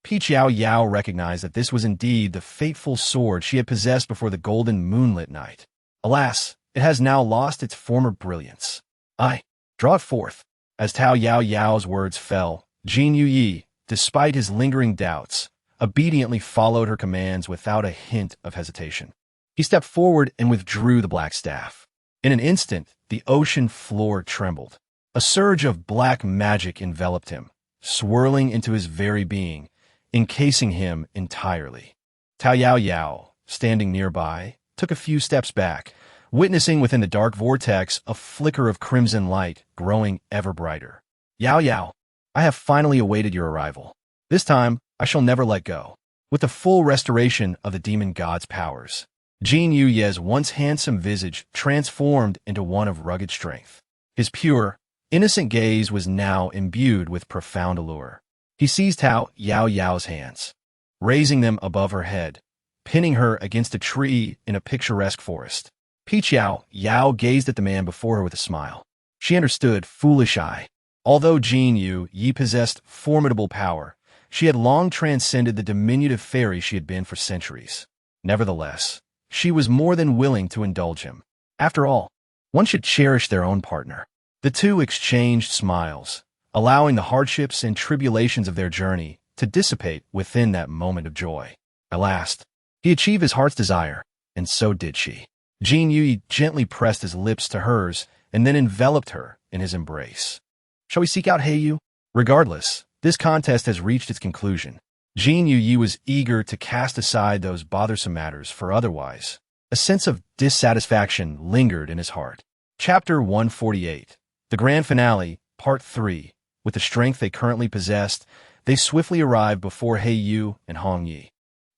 Yao Yao recognized that this was indeed the fateful sword she had possessed before the golden moonlit night. Alas, it has now lost its former brilliance. Draw it forth. As Yao Yao's words fell, Jin Yuyi, despite his lingering doubts, obediently followed her commands without a hint of hesitation. He stepped forward and withdrew the black staff. In an instant, the ocean floor trembled. A surge of black magic enveloped him, swirling into his very being, encasing him entirely. Yao Yao, standing nearby, took a few steps back, witnessing within the dark vortex a flicker of crimson light growing ever brighter. Yao Yao, I have finally awaited your arrival. This time, I shall never let go. With the full restoration of the demon god's powers, Jin Yuyi's once handsome visage transformed into one of rugged strength. His pure, innocent gaze was now imbued with profound allure. He seized Yao Yao's hands, raising them above her head, pinning her against a tree in a picturesque forest. Yao gazed at the man before her with a smile. She understood, foolish eye. Although Jin Yuyi possessed formidable power, she had long transcended the diminutive fairy she had been for centuries. Nevertheless, she was more than willing to indulge him. After all, one should cherish their own partner. The two exchanged smiles, allowing the hardships and tribulations of their journey to dissipate within that moment of joy. At last, he achieved his heart's desire, and so did she. Jin Yuyi gently pressed his lips to hers and then enveloped her in his embrace. Shall we seek out Heiyu? Regardless, this contest has reached its conclusion. Jin Yuyi was eager to cast aside those bothersome matters, for otherwise, a sense of dissatisfaction lingered in his heart. Chapter 148. The Grand Finale, Part 3. With the strength they currently possessed, they swiftly arrived before Heiyu and Hongyi.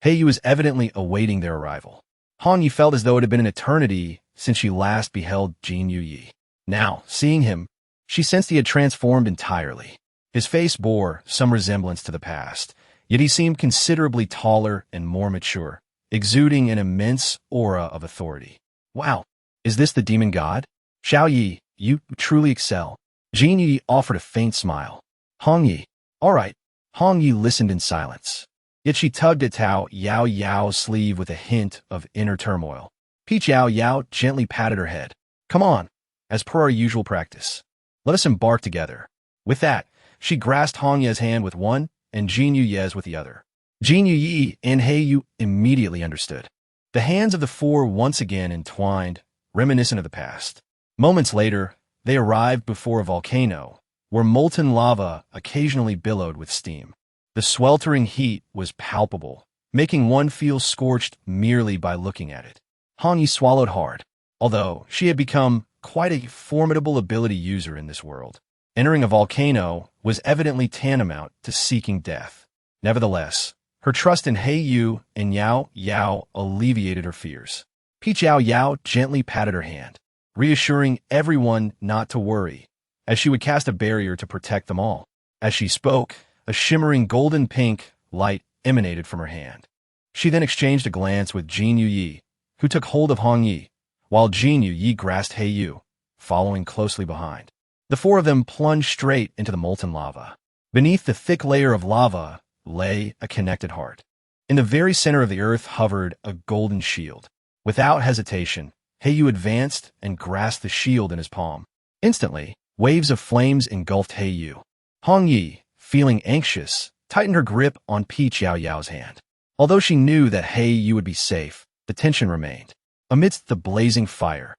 Heiyu was evidently awaiting their arrival. Hongyi felt as though it had been an eternity since she last beheld Jin Yuyi. Now, seeing him, she sensed he had transformed entirely. His face bore some resemblance to the past, yet he seemed considerably taller and more mature, exuding an immense aura of authority. Wow, is this the demon god? Xiaoyi, you truly excel. Jin Yuyi offered a faint smile. Hongyi, all right. Hongyi listened in silence. Yet she tugged at Yao Yao's sleeve with a hint of inner turmoil. Yao Yao gently patted her head. Come on, as per our usual practice. Let us embark together. With that, she grasped Hongyi's hand with one and Jin Yuyi's with the other. Jin Yuyi and Heiyu immediately understood. The hands of the four once again entwined, reminiscent of the past. Moments later, they arrived before a volcano, where molten lava occasionally billowed with steam. The sweltering heat was palpable, making one feel scorched merely by looking at it. Hongyi swallowed hard, although she had become quite a formidable ability user in this world. Entering a volcano was evidently tantamount to seeking death. Nevertheless, her trust in Heiyu and Yao Yao alleviated her fears. Yao Yao gently patted her hand, reassuring everyone not to worry, as she would cast a barrier to protect them all. As she spoke, a shimmering golden-pink light emanated from her hand. She then exchanged a glance with Jin Yuyi, who took hold of Hongyi, while Jin Yuyi grasped Heiyu, following closely behind. The four of them plunged straight into the molten lava. Beneath the thick layer of lava lay a connected heart. In the very center of the earth hovered a golden shield. Without hesitation, Heiyu advanced and grasped the shield in his palm. Instantly, waves of flames engulfed Heiyu. Hongyi, feeling anxious, tightened her grip on Yao Yao's hand. Although she knew that Heiyu would be safe, the tension remained. Amidst the blazing fire,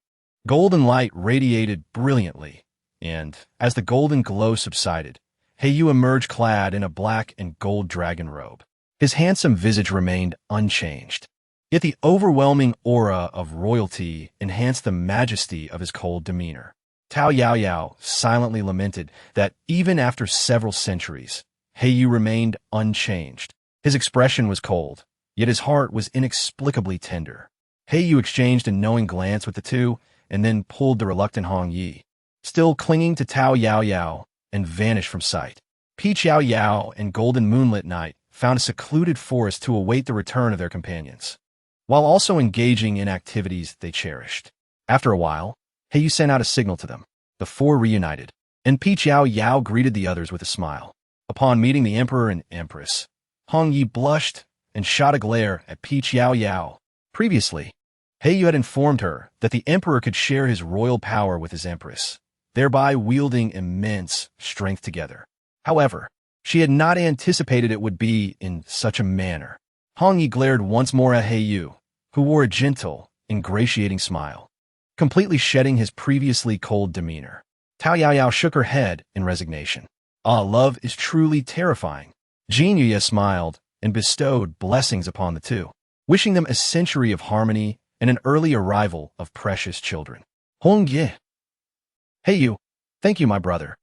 golden light radiated brilliantly, and, as the golden glow subsided, Heiyu emerged clad in a black and gold dragon robe. His handsome visage remained unchanged, yet the overwhelming aura of royalty enhanced the majesty of his cold demeanor. Yao Yao silently lamented that even after several centuries, Heiyu remained unchanged. His expression was cold, yet his heart was inexplicably tender. Heiyu exchanged a knowing glance with the two, and then pulled the reluctant Hong Yi, still clinging to Yao Yao, and vanished from sight. Yao Yao and Golden Moonlit Night found a secluded forest to await the return of their companions, while also engaging in activities they cherished. After a while, Heiyu sent out a signal to them. The four reunited, and Yao Yao greeted the others with a smile. Upon meeting the Emperor and Empress, Hong Yi blushed and shot a glare at Yao Yao. Previously, Heiyu had informed her that the Emperor could share his royal power with his Empress, thereby wielding immense strength together. However, she had not anticipated it would be in such a manner. Hong Yi glared once more at Heiyu, who wore a gentle, ingratiating smile, completely shedding his previously cold demeanor. Yao Yao shook her head in resignation. Love is truly terrifying. Jin Yuya smiled and bestowed blessings upon the two, wishing them a century of harmony and an early arrival of precious children. Hong Yi. Heiyu, thank you, my brother.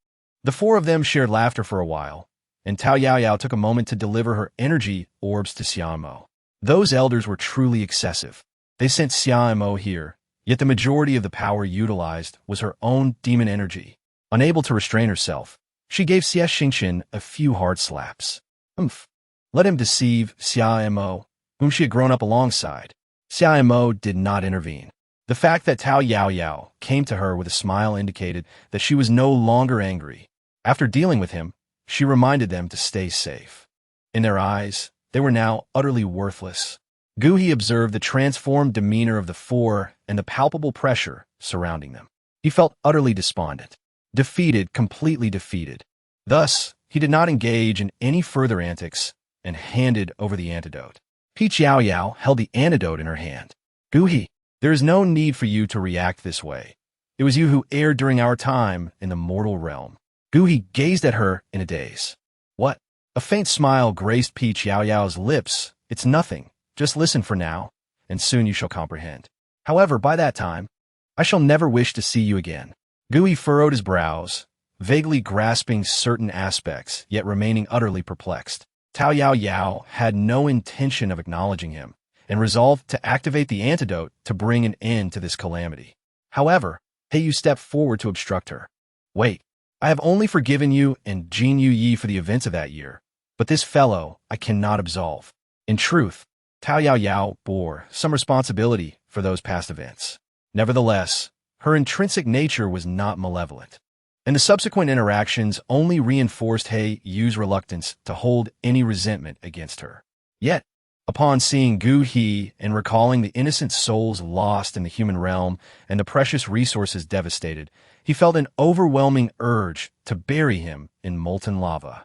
The four of them shared laughter for a while, and Yao Yao took a moment to deliver her energy orbs to Xiaomo. Those elders were truly excessive. They sent Xiaomo here, yet the majority of the power utilized was her own demon energy. Unable to restrain herself, she gave Xie Xingqian a few hard slaps. Let him deceive Xiaomo, whom she had grown up alongside. Xiaomo did not intervene. The fact that Yao Yao came to her with a smile indicated that she was no longer angry. After dealing with him, she reminded them to stay safe. In their eyes, they were now utterly worthless. Gu He observed the transformed demeanor of the four and the palpable pressure surrounding them. He felt utterly despondent, defeated, completely defeated. Thus, he did not engage in any further antics and handed over the antidote. Yao Yao held the antidote in her hand. Gu He, there is no need for you to react this way. It was you who erred during our time in the mortal realm. Gu He gazed at her in a daze. What? A faint smile graced Yao Yao's lips. It's nothing. Just listen for now, and soon you shall comprehend. However, by that time, I shall never wish to see you again. Gu He furrowed his brows, vaguely grasping certain aspects, yet remaining utterly perplexed. Yao Yao had no intention of acknowledging him, and resolved to activate the antidote to bring an end to this calamity. However, Heiyu stepped forward to obstruct her. Wait, I have only forgiven you and Jin Yu Yi for the events of that year, but this fellow I cannot absolve. In truth, Yao Yao bore some responsibility for those past events. Nevertheless, her intrinsic nature was not malevolent, and the subsequent interactions only reinforced Heiyu's reluctance to hold any resentment against her. Yet, upon seeing Gu He and recalling the innocent souls lost in the human realm and the precious resources devastated, he felt an overwhelming urge to bury him in molten lava.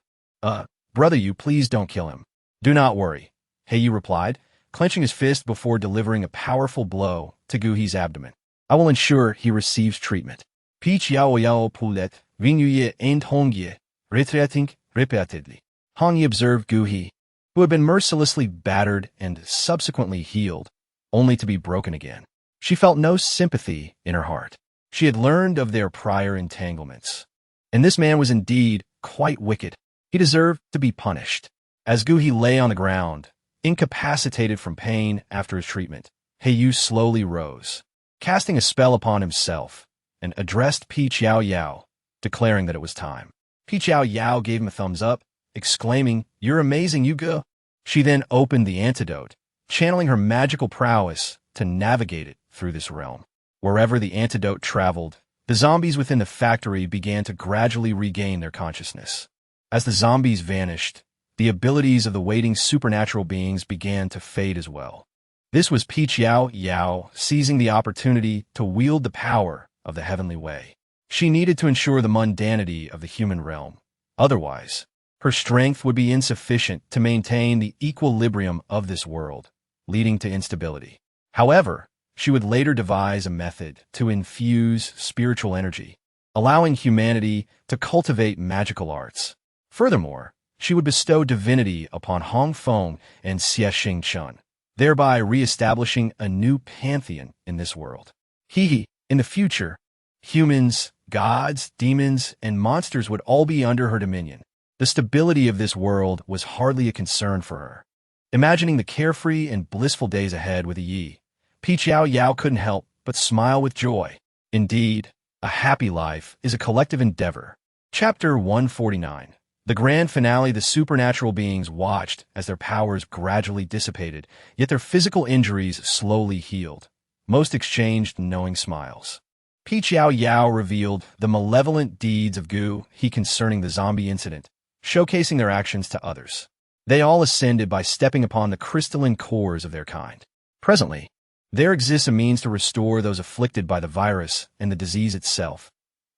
Brother, you please don't kill him. Do not worry, Heiyu replied, clenching his fist before delivering a powerful blow to Gu He's abdomen. I will ensure he receives treatment. Yao Yao poulet, Vinyuye and Hongye, retreating repeatedly. Hong Yi observed Gu He, who had been mercilessly battered and subsequently healed, only to be broken again. She felt no sympathy in her heart. She had learned of their prior entanglements. And this man was indeed quite wicked. He deserved to be punished. As Gu He lay on the ground, incapacitated from pain after his treatment, Heiyu slowly rose, casting a spell upon himself, and addressed Yao Yao, declaring that it was time. Yao Yao gave him a thumbs up, exclaiming, "You're amazing, Yuga." She then opened the antidote, channeling her magical prowess to navigate it through this realm. Wherever the antidote traveled, the zombies within the factory began to gradually regain their consciousness. As the zombies vanished, the abilities of the waiting supernatural beings began to fade as well. This was Yao Yao seizing the opportunity to wield the power of the heavenly way. She needed to ensure the mundanity of the human realm. Otherwise, her strength would be insufficient to maintain the equilibrium of this world, leading to instability. However, she would later devise a method to infuse spiritual energy, allowing humanity to cultivate magical arts. Furthermore, she would bestow divinity upon Hong Feng and Xie Xingqian, thereby re-establishing a new pantheon in this world. In the future, Humans, gods, demons, and monsters would all be under her dominion. The stability of this world was hardly a concern for her. Imagining the carefree and blissful days ahead with a Yi, Peach Yao Yao couldn't help but smile with joy. Indeed, a happy life is a collective endeavor. Chapter 149. The grand finale. The supernatural beings watched as their powers gradually dissipated, yet their physical injuries slowly healed. Most exchanged knowing smiles. Peach Yao Yao revealed the malevolent deeds of Gu He concerning the zombie incident, showcasing their actions to others. They all ascended by stepping upon the crystalline cores of their kind. Presently, there exists a means to restore those afflicted by the virus and the disease itself.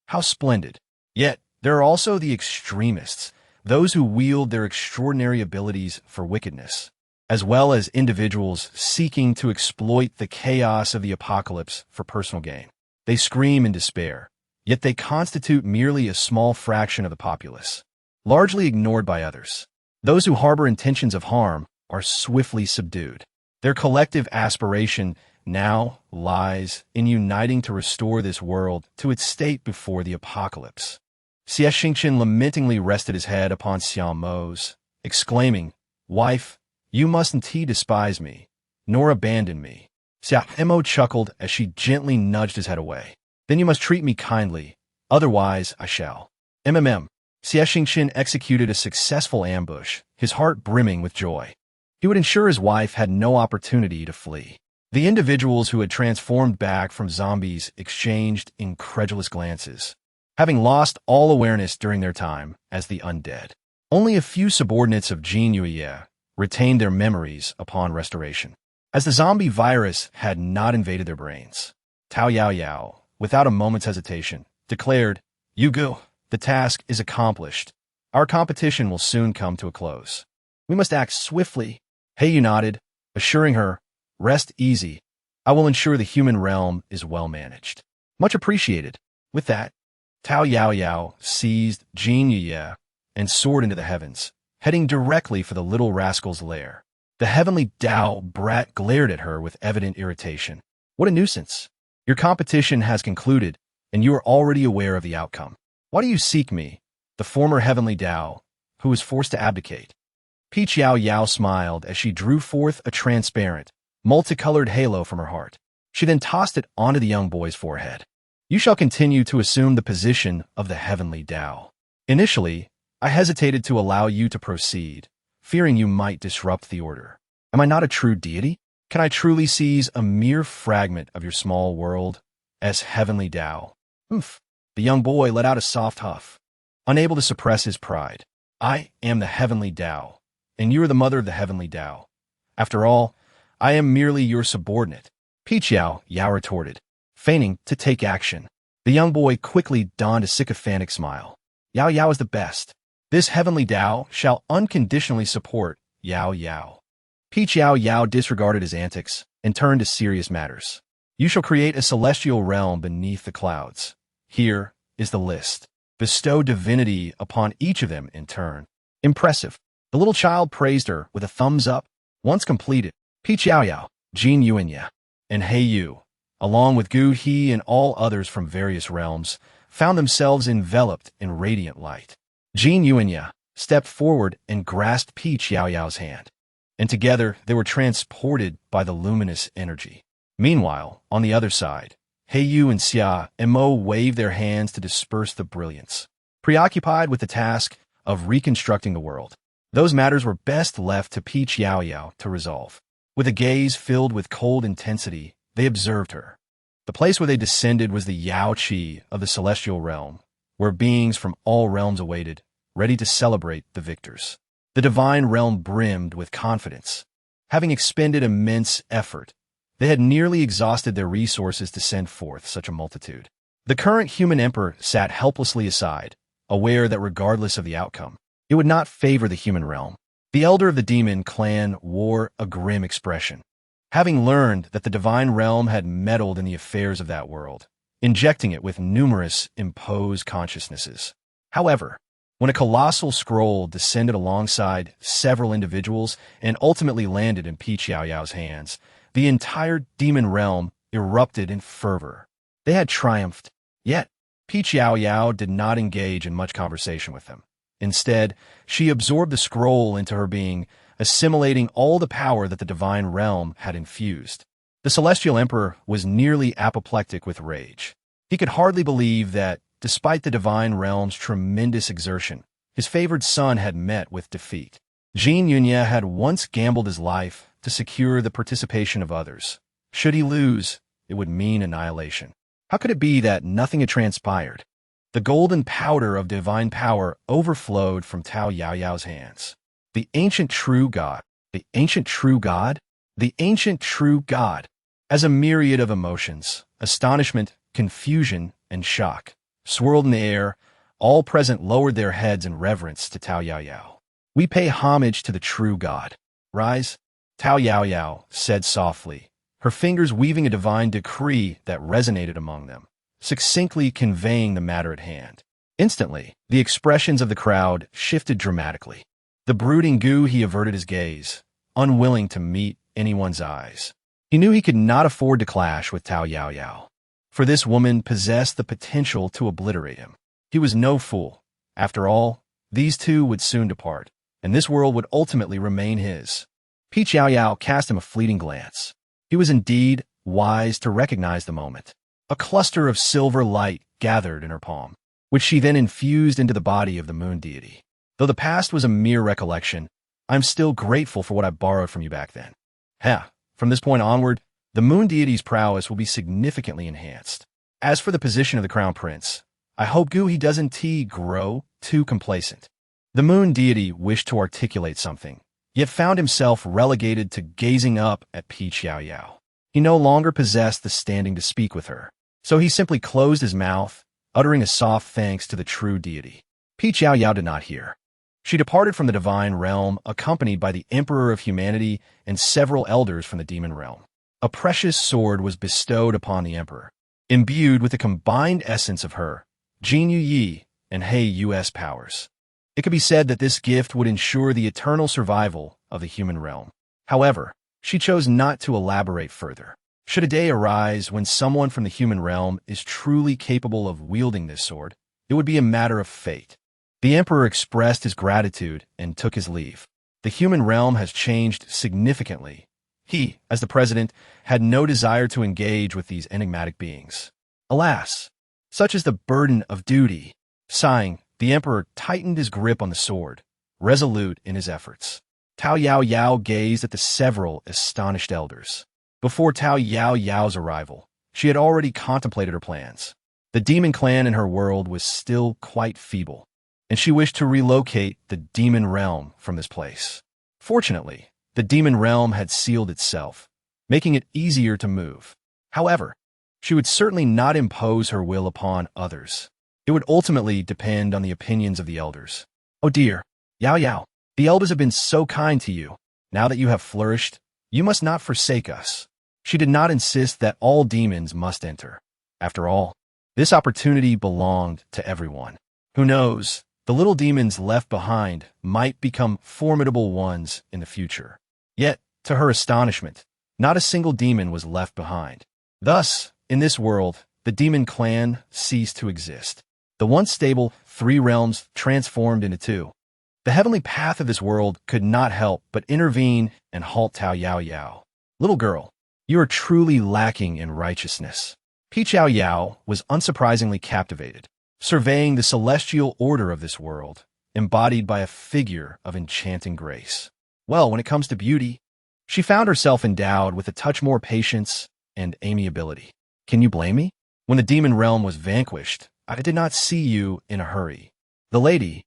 How splendid! Yet, there are also the extremists, those who wield their extraordinary abilities for wickedness, as well as individuals seeking to exploit the chaos of the apocalypse for personal gain. They scream in despair, yet they constitute merely a small fraction of the populace, largely ignored by others. Those who harbor intentions of harm are swiftly subdued. Their collective aspiration now lies in uniting to restore this world to its state before the apocalypse. Xie Xingqian lamentingly rested his head upon Xiao Mo's, exclaiming, "Wife, you mustn't despise me, nor abandon me." Xiao Mo chuckled as she gently nudged his head away. "Then you must treat me kindly, otherwise I shall." Xie Xingqian executed a successful ambush, his heart brimming with joy. He would ensure his wife had no opportunity to flee. The individuals who had transformed back from zombies exchanged incredulous glances, having lost all awareness during their time as the undead. Only a few subordinates of Jin Yuye retained their memories upon restoration, as the zombie virus had not invaded their brains. Yao Yao, without a moment's hesitation, declared, "Yugu, the task is accomplished. Our competition will soon come to a close. We must act swiftly." Yu nodded, assuring her, "Rest easy. I will ensure the human realm is well managed." "Much appreciated." With that, Yao Yao seized Jin Yuye and soared into the heavens, heading directly for the little rascal's lair. The heavenly Tao brat glared at her with evident irritation. "What a nuisance. Your competition has concluded, and you are already aware of the outcome. Why do you seek me, the former heavenly Tao, who was forced to abdicate?" Peach Yao Yao smiled as she drew forth a transparent, multicolored halo from her heart. She then tossed it onto the young boy's forehead. "You shall continue to assume the position of the heavenly Tao. Initially, I hesitated to allow you to proceed, fearing you might disrupt the order. Am I not a true deity? Can I truly seize a mere fragment of your small world as heavenly Tao?" "Oomph." The young boy let out a soft huff, unable to suppress his pride. "I am the heavenly Tao, and you are the mother of the heavenly Tao. After all, I am merely your subordinate." Peach Yao Yao retorted, feigning to take action. The young boy quickly donned a sycophantic smile. "Yao Yao is the best. This heavenly Tao shall unconditionally support Yao Yao." Peach Yao Yao disregarded his antics and turned to serious matters. "You shall create a celestial realm beneath the clouds. Here is the list. Bestow divinity upon each of them in turn." "Impressive." The little child praised her with a thumbs up. Once completed, Peach Yao Yao, Jin Yuanya, and Yu, along with Gu He and all others from various realms, found themselves enveloped in radiant light. Jin Yuanya stepped forward and grasped Peach Yao Yao's hand, and together they were transported by the luminous energy. Meanwhile, on the other side, Yu and Xia and Mo waved their hands to disperse the brilliance, preoccupied with the task of reconstructing the world. Those matters were best left to Peach Yao Yao to resolve. With a gaze filled with cold intensity, they observed her. The place where they descended was the Yao Qi of the celestial realm, where beings from all realms awaited, ready to celebrate the victors. The divine realm brimmed with confidence. Having expended immense effort, they had nearly exhausted their resources to send forth such a multitude. The current human emperor sat helplessly aside, aware that regardless of the outcome, it would not favor the human realm. The elder of the demon clan wore a grim expression, having learned that the divine realm had meddled in the affairs of that world, injecting it with numerous imposed consciousnesses. However, when a colossal scroll descended alongside several individuals and ultimately landed in Peach Yao Yao's hands, the entire demon realm erupted in fervor. They had triumphed. Yet, Peach Yao Yao did not engage in much conversation with them. Instead, she absorbed the scroll into her being, assimilating all the power that the divine realm had infused. The celestial emperor was nearly apoplectic with rage. He could hardly believe that, despite the divine realm's tremendous exertion, his favored son had met with defeat. Jean Yunye had once gambled his life to secure the participation of others. Should he lose, it would mean annihilation. How could it be that nothing had transpired? The golden powder of divine power overflowed from Tao Yao Yao's hands. The ancient true God. The ancient true God? The ancient true God. As a myriad of emotions, astonishment, confusion, and shock, swirled in the air, all present lowered their heads in reverence to Tao Yao Yao. We pay homage to the true God. Rise, Tao Yao Yao said softly, her fingers weaving a divine decree that resonated among them, succinctly conveying the matter at hand. Instantly, the expressions of the crowd shifted dramatically. The brooding Gu he averted his gaze, unwilling to meet anyone's eyes. He knew he could not afford to clash with Tao Yao Yao, for this woman possessed the potential to obliterate him. He was no fool. After all, these two would soon depart, and this world would ultimately remain his. Peach Yao Yao cast him a fleeting glance. He was indeed wise to recognize the moment. A cluster of silver light gathered in her palm, which she then infused into the body of the moon deity. Though the past was a mere recollection, I'm still grateful for what I borrowed from you back then. From this point onward, the moon deity's prowess will be significantly enhanced. As for the position of the crown prince, I hope Gu doesn't grow too complacent. The moon deity wished to articulate something, yet found himself relegated to gazing up at Peach Yao Yao. He no longer possessed the standing to speak with her, so he simply closed his mouth, uttering a soft thanks to the true deity. Peach Yao Yao did not hear. She departed from the divine realm, accompanied by the Emperor of Humanity and several elders from the demon realm. A precious sword was bestowed upon the Emperor, imbued with the combined essence of her, Jin Yu Yi, and Hei Yu's powers. It could be said that this gift would ensure the eternal survival of the human realm. However, she chose not to elaborate further. Should a day arise when someone from the human realm is truly capable of wielding this sword, it would be a matter of fate. The Emperor expressed his gratitude and took his leave. The human realm has changed significantly. He, as the president, had no desire to engage with these enigmatic beings. Alas, such is the burden of duty. Sighing, the Emperor tightened his grip on the sword, resolute in his efforts. Tao Yao Yao gazed at the several astonished elders. Before Tao Yao Yao's arrival, she had already contemplated her plans. The demon clan in her world was still quite feeble, and she wished to relocate the demon realm from this place. Fortunately, the demon realm had sealed itself, making it easier to move. However, she would certainly not impose her will upon others. It would ultimately depend on the opinions of the elders. Oh dear, Yao Yao, the elders have been so kind to you. Now that you have flourished, you must not forsake us. She did not insist that all demons must enter. After all, this opportunity belonged to everyone. Who knows? The little demons left behind might become formidable ones in the future. Yet, to her astonishment, not a single demon was left behind. Thus, in this world, the demon clan ceased to exist. The once stable 3 realms transformed into 2. The heavenly path of this world could not help but intervene and halt Tao Yao Yao. Little girl, you are truly lacking in righteousness. Peach Yao Yao was unsurprisingly captivated, surveying the celestial order of this world, embodied by a figure of enchanting grace. Well, when it comes to beauty, she found herself endowed with a touch more patience and amiability. Can you blame me? When the demon realm was vanquished, I did not see you in a hurry. The lady,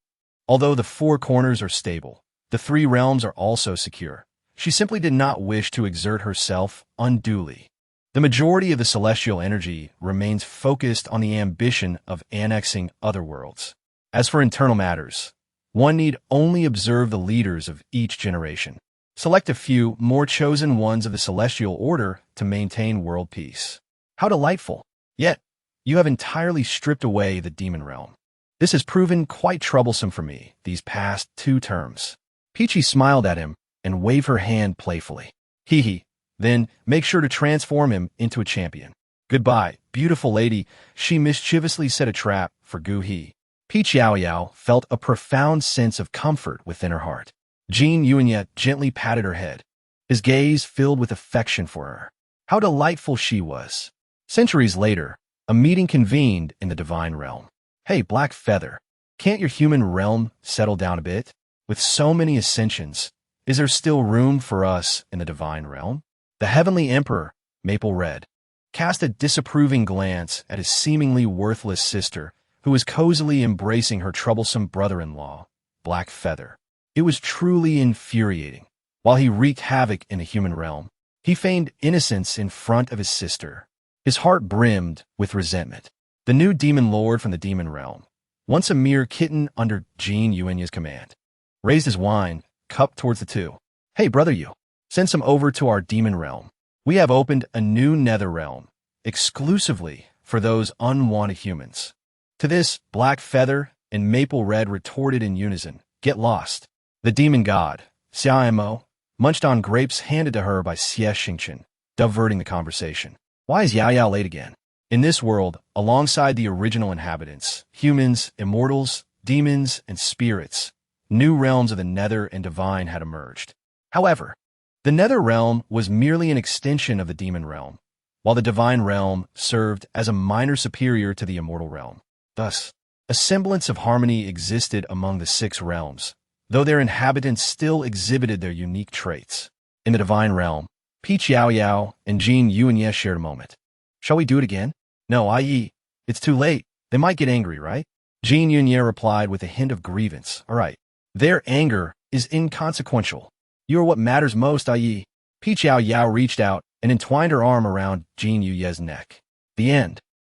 although the 4 corners are stable, the 3 realms are also secure. She simply did not wish to exert herself unduly. The majority of the celestial energy remains focused on the ambition of annexing other worlds. As for internal matters, one need only observe the leaders of each generation. Select a few more chosen ones of the celestial order to maintain world peace. How delightful! Yet, you have entirely stripped away the demon realm. This has proven quite troublesome for me these past 2 terms. Peachy smiled at him and waved her hand playfully. Hee hee. Then make sure to transform him into a champion. Goodbye, beautiful lady. She mischievously set a trap for Gu He. Peach Yao Yao felt a profound sense of comfort within her heart. Jean Yuanya gently patted her head, his gaze filled with affection for her. How delightful she was. Centuries later, a meeting convened in the divine realm. Hey, Black Feather, can't your human realm settle down a bit? With so many ascensions, is there still room for us in the divine realm? The heavenly emperor, Maple Red, cast a disapproving glance at his seemingly worthless sister, who was cozily embracing her troublesome brother-in-law, Black Feather. It was truly infuriating. While he wreaked havoc in the human realm, he feigned innocence in front of his sister. His heart brimmed with resentment. The new demon lord from the demon realm, once a mere kitten under Jean Yuanya's command, raised his wine cup towards the two. Hey, brother you, send some over to our demon realm. We have opened a new nether realm, exclusively for those unwanted humans. To this, Black Feather and Maple Red retorted in unison, get lost. The demon god, Xiao munched on grapes handed to her by Xie Xingchen, diverting the conversation. Why is Yao Yao late again? In this world, alongside the original inhabitants, humans, immortals, demons, and spirits, new realms of the nether and divine had emerged. However, the nether realm was merely an extension of the demon realm, while the divine realm served as a minor superior to the immortal realm. Thus, a semblance of harmony existed among the six realms, though their inhabitants still exhibited their unique traits. In the divine realm, Peach Yao Yao and Jean Yuanya shared a moment. Shall we do it again? No, i.e., it's too late. They might get angry, right? Jean Yuanya replied with a hint of grievance. All right. Their anger is inconsequential. You are what matters most, i.e. Peach Yao Yao reached out and entwined her arm around Jean Yunya's neck. The end.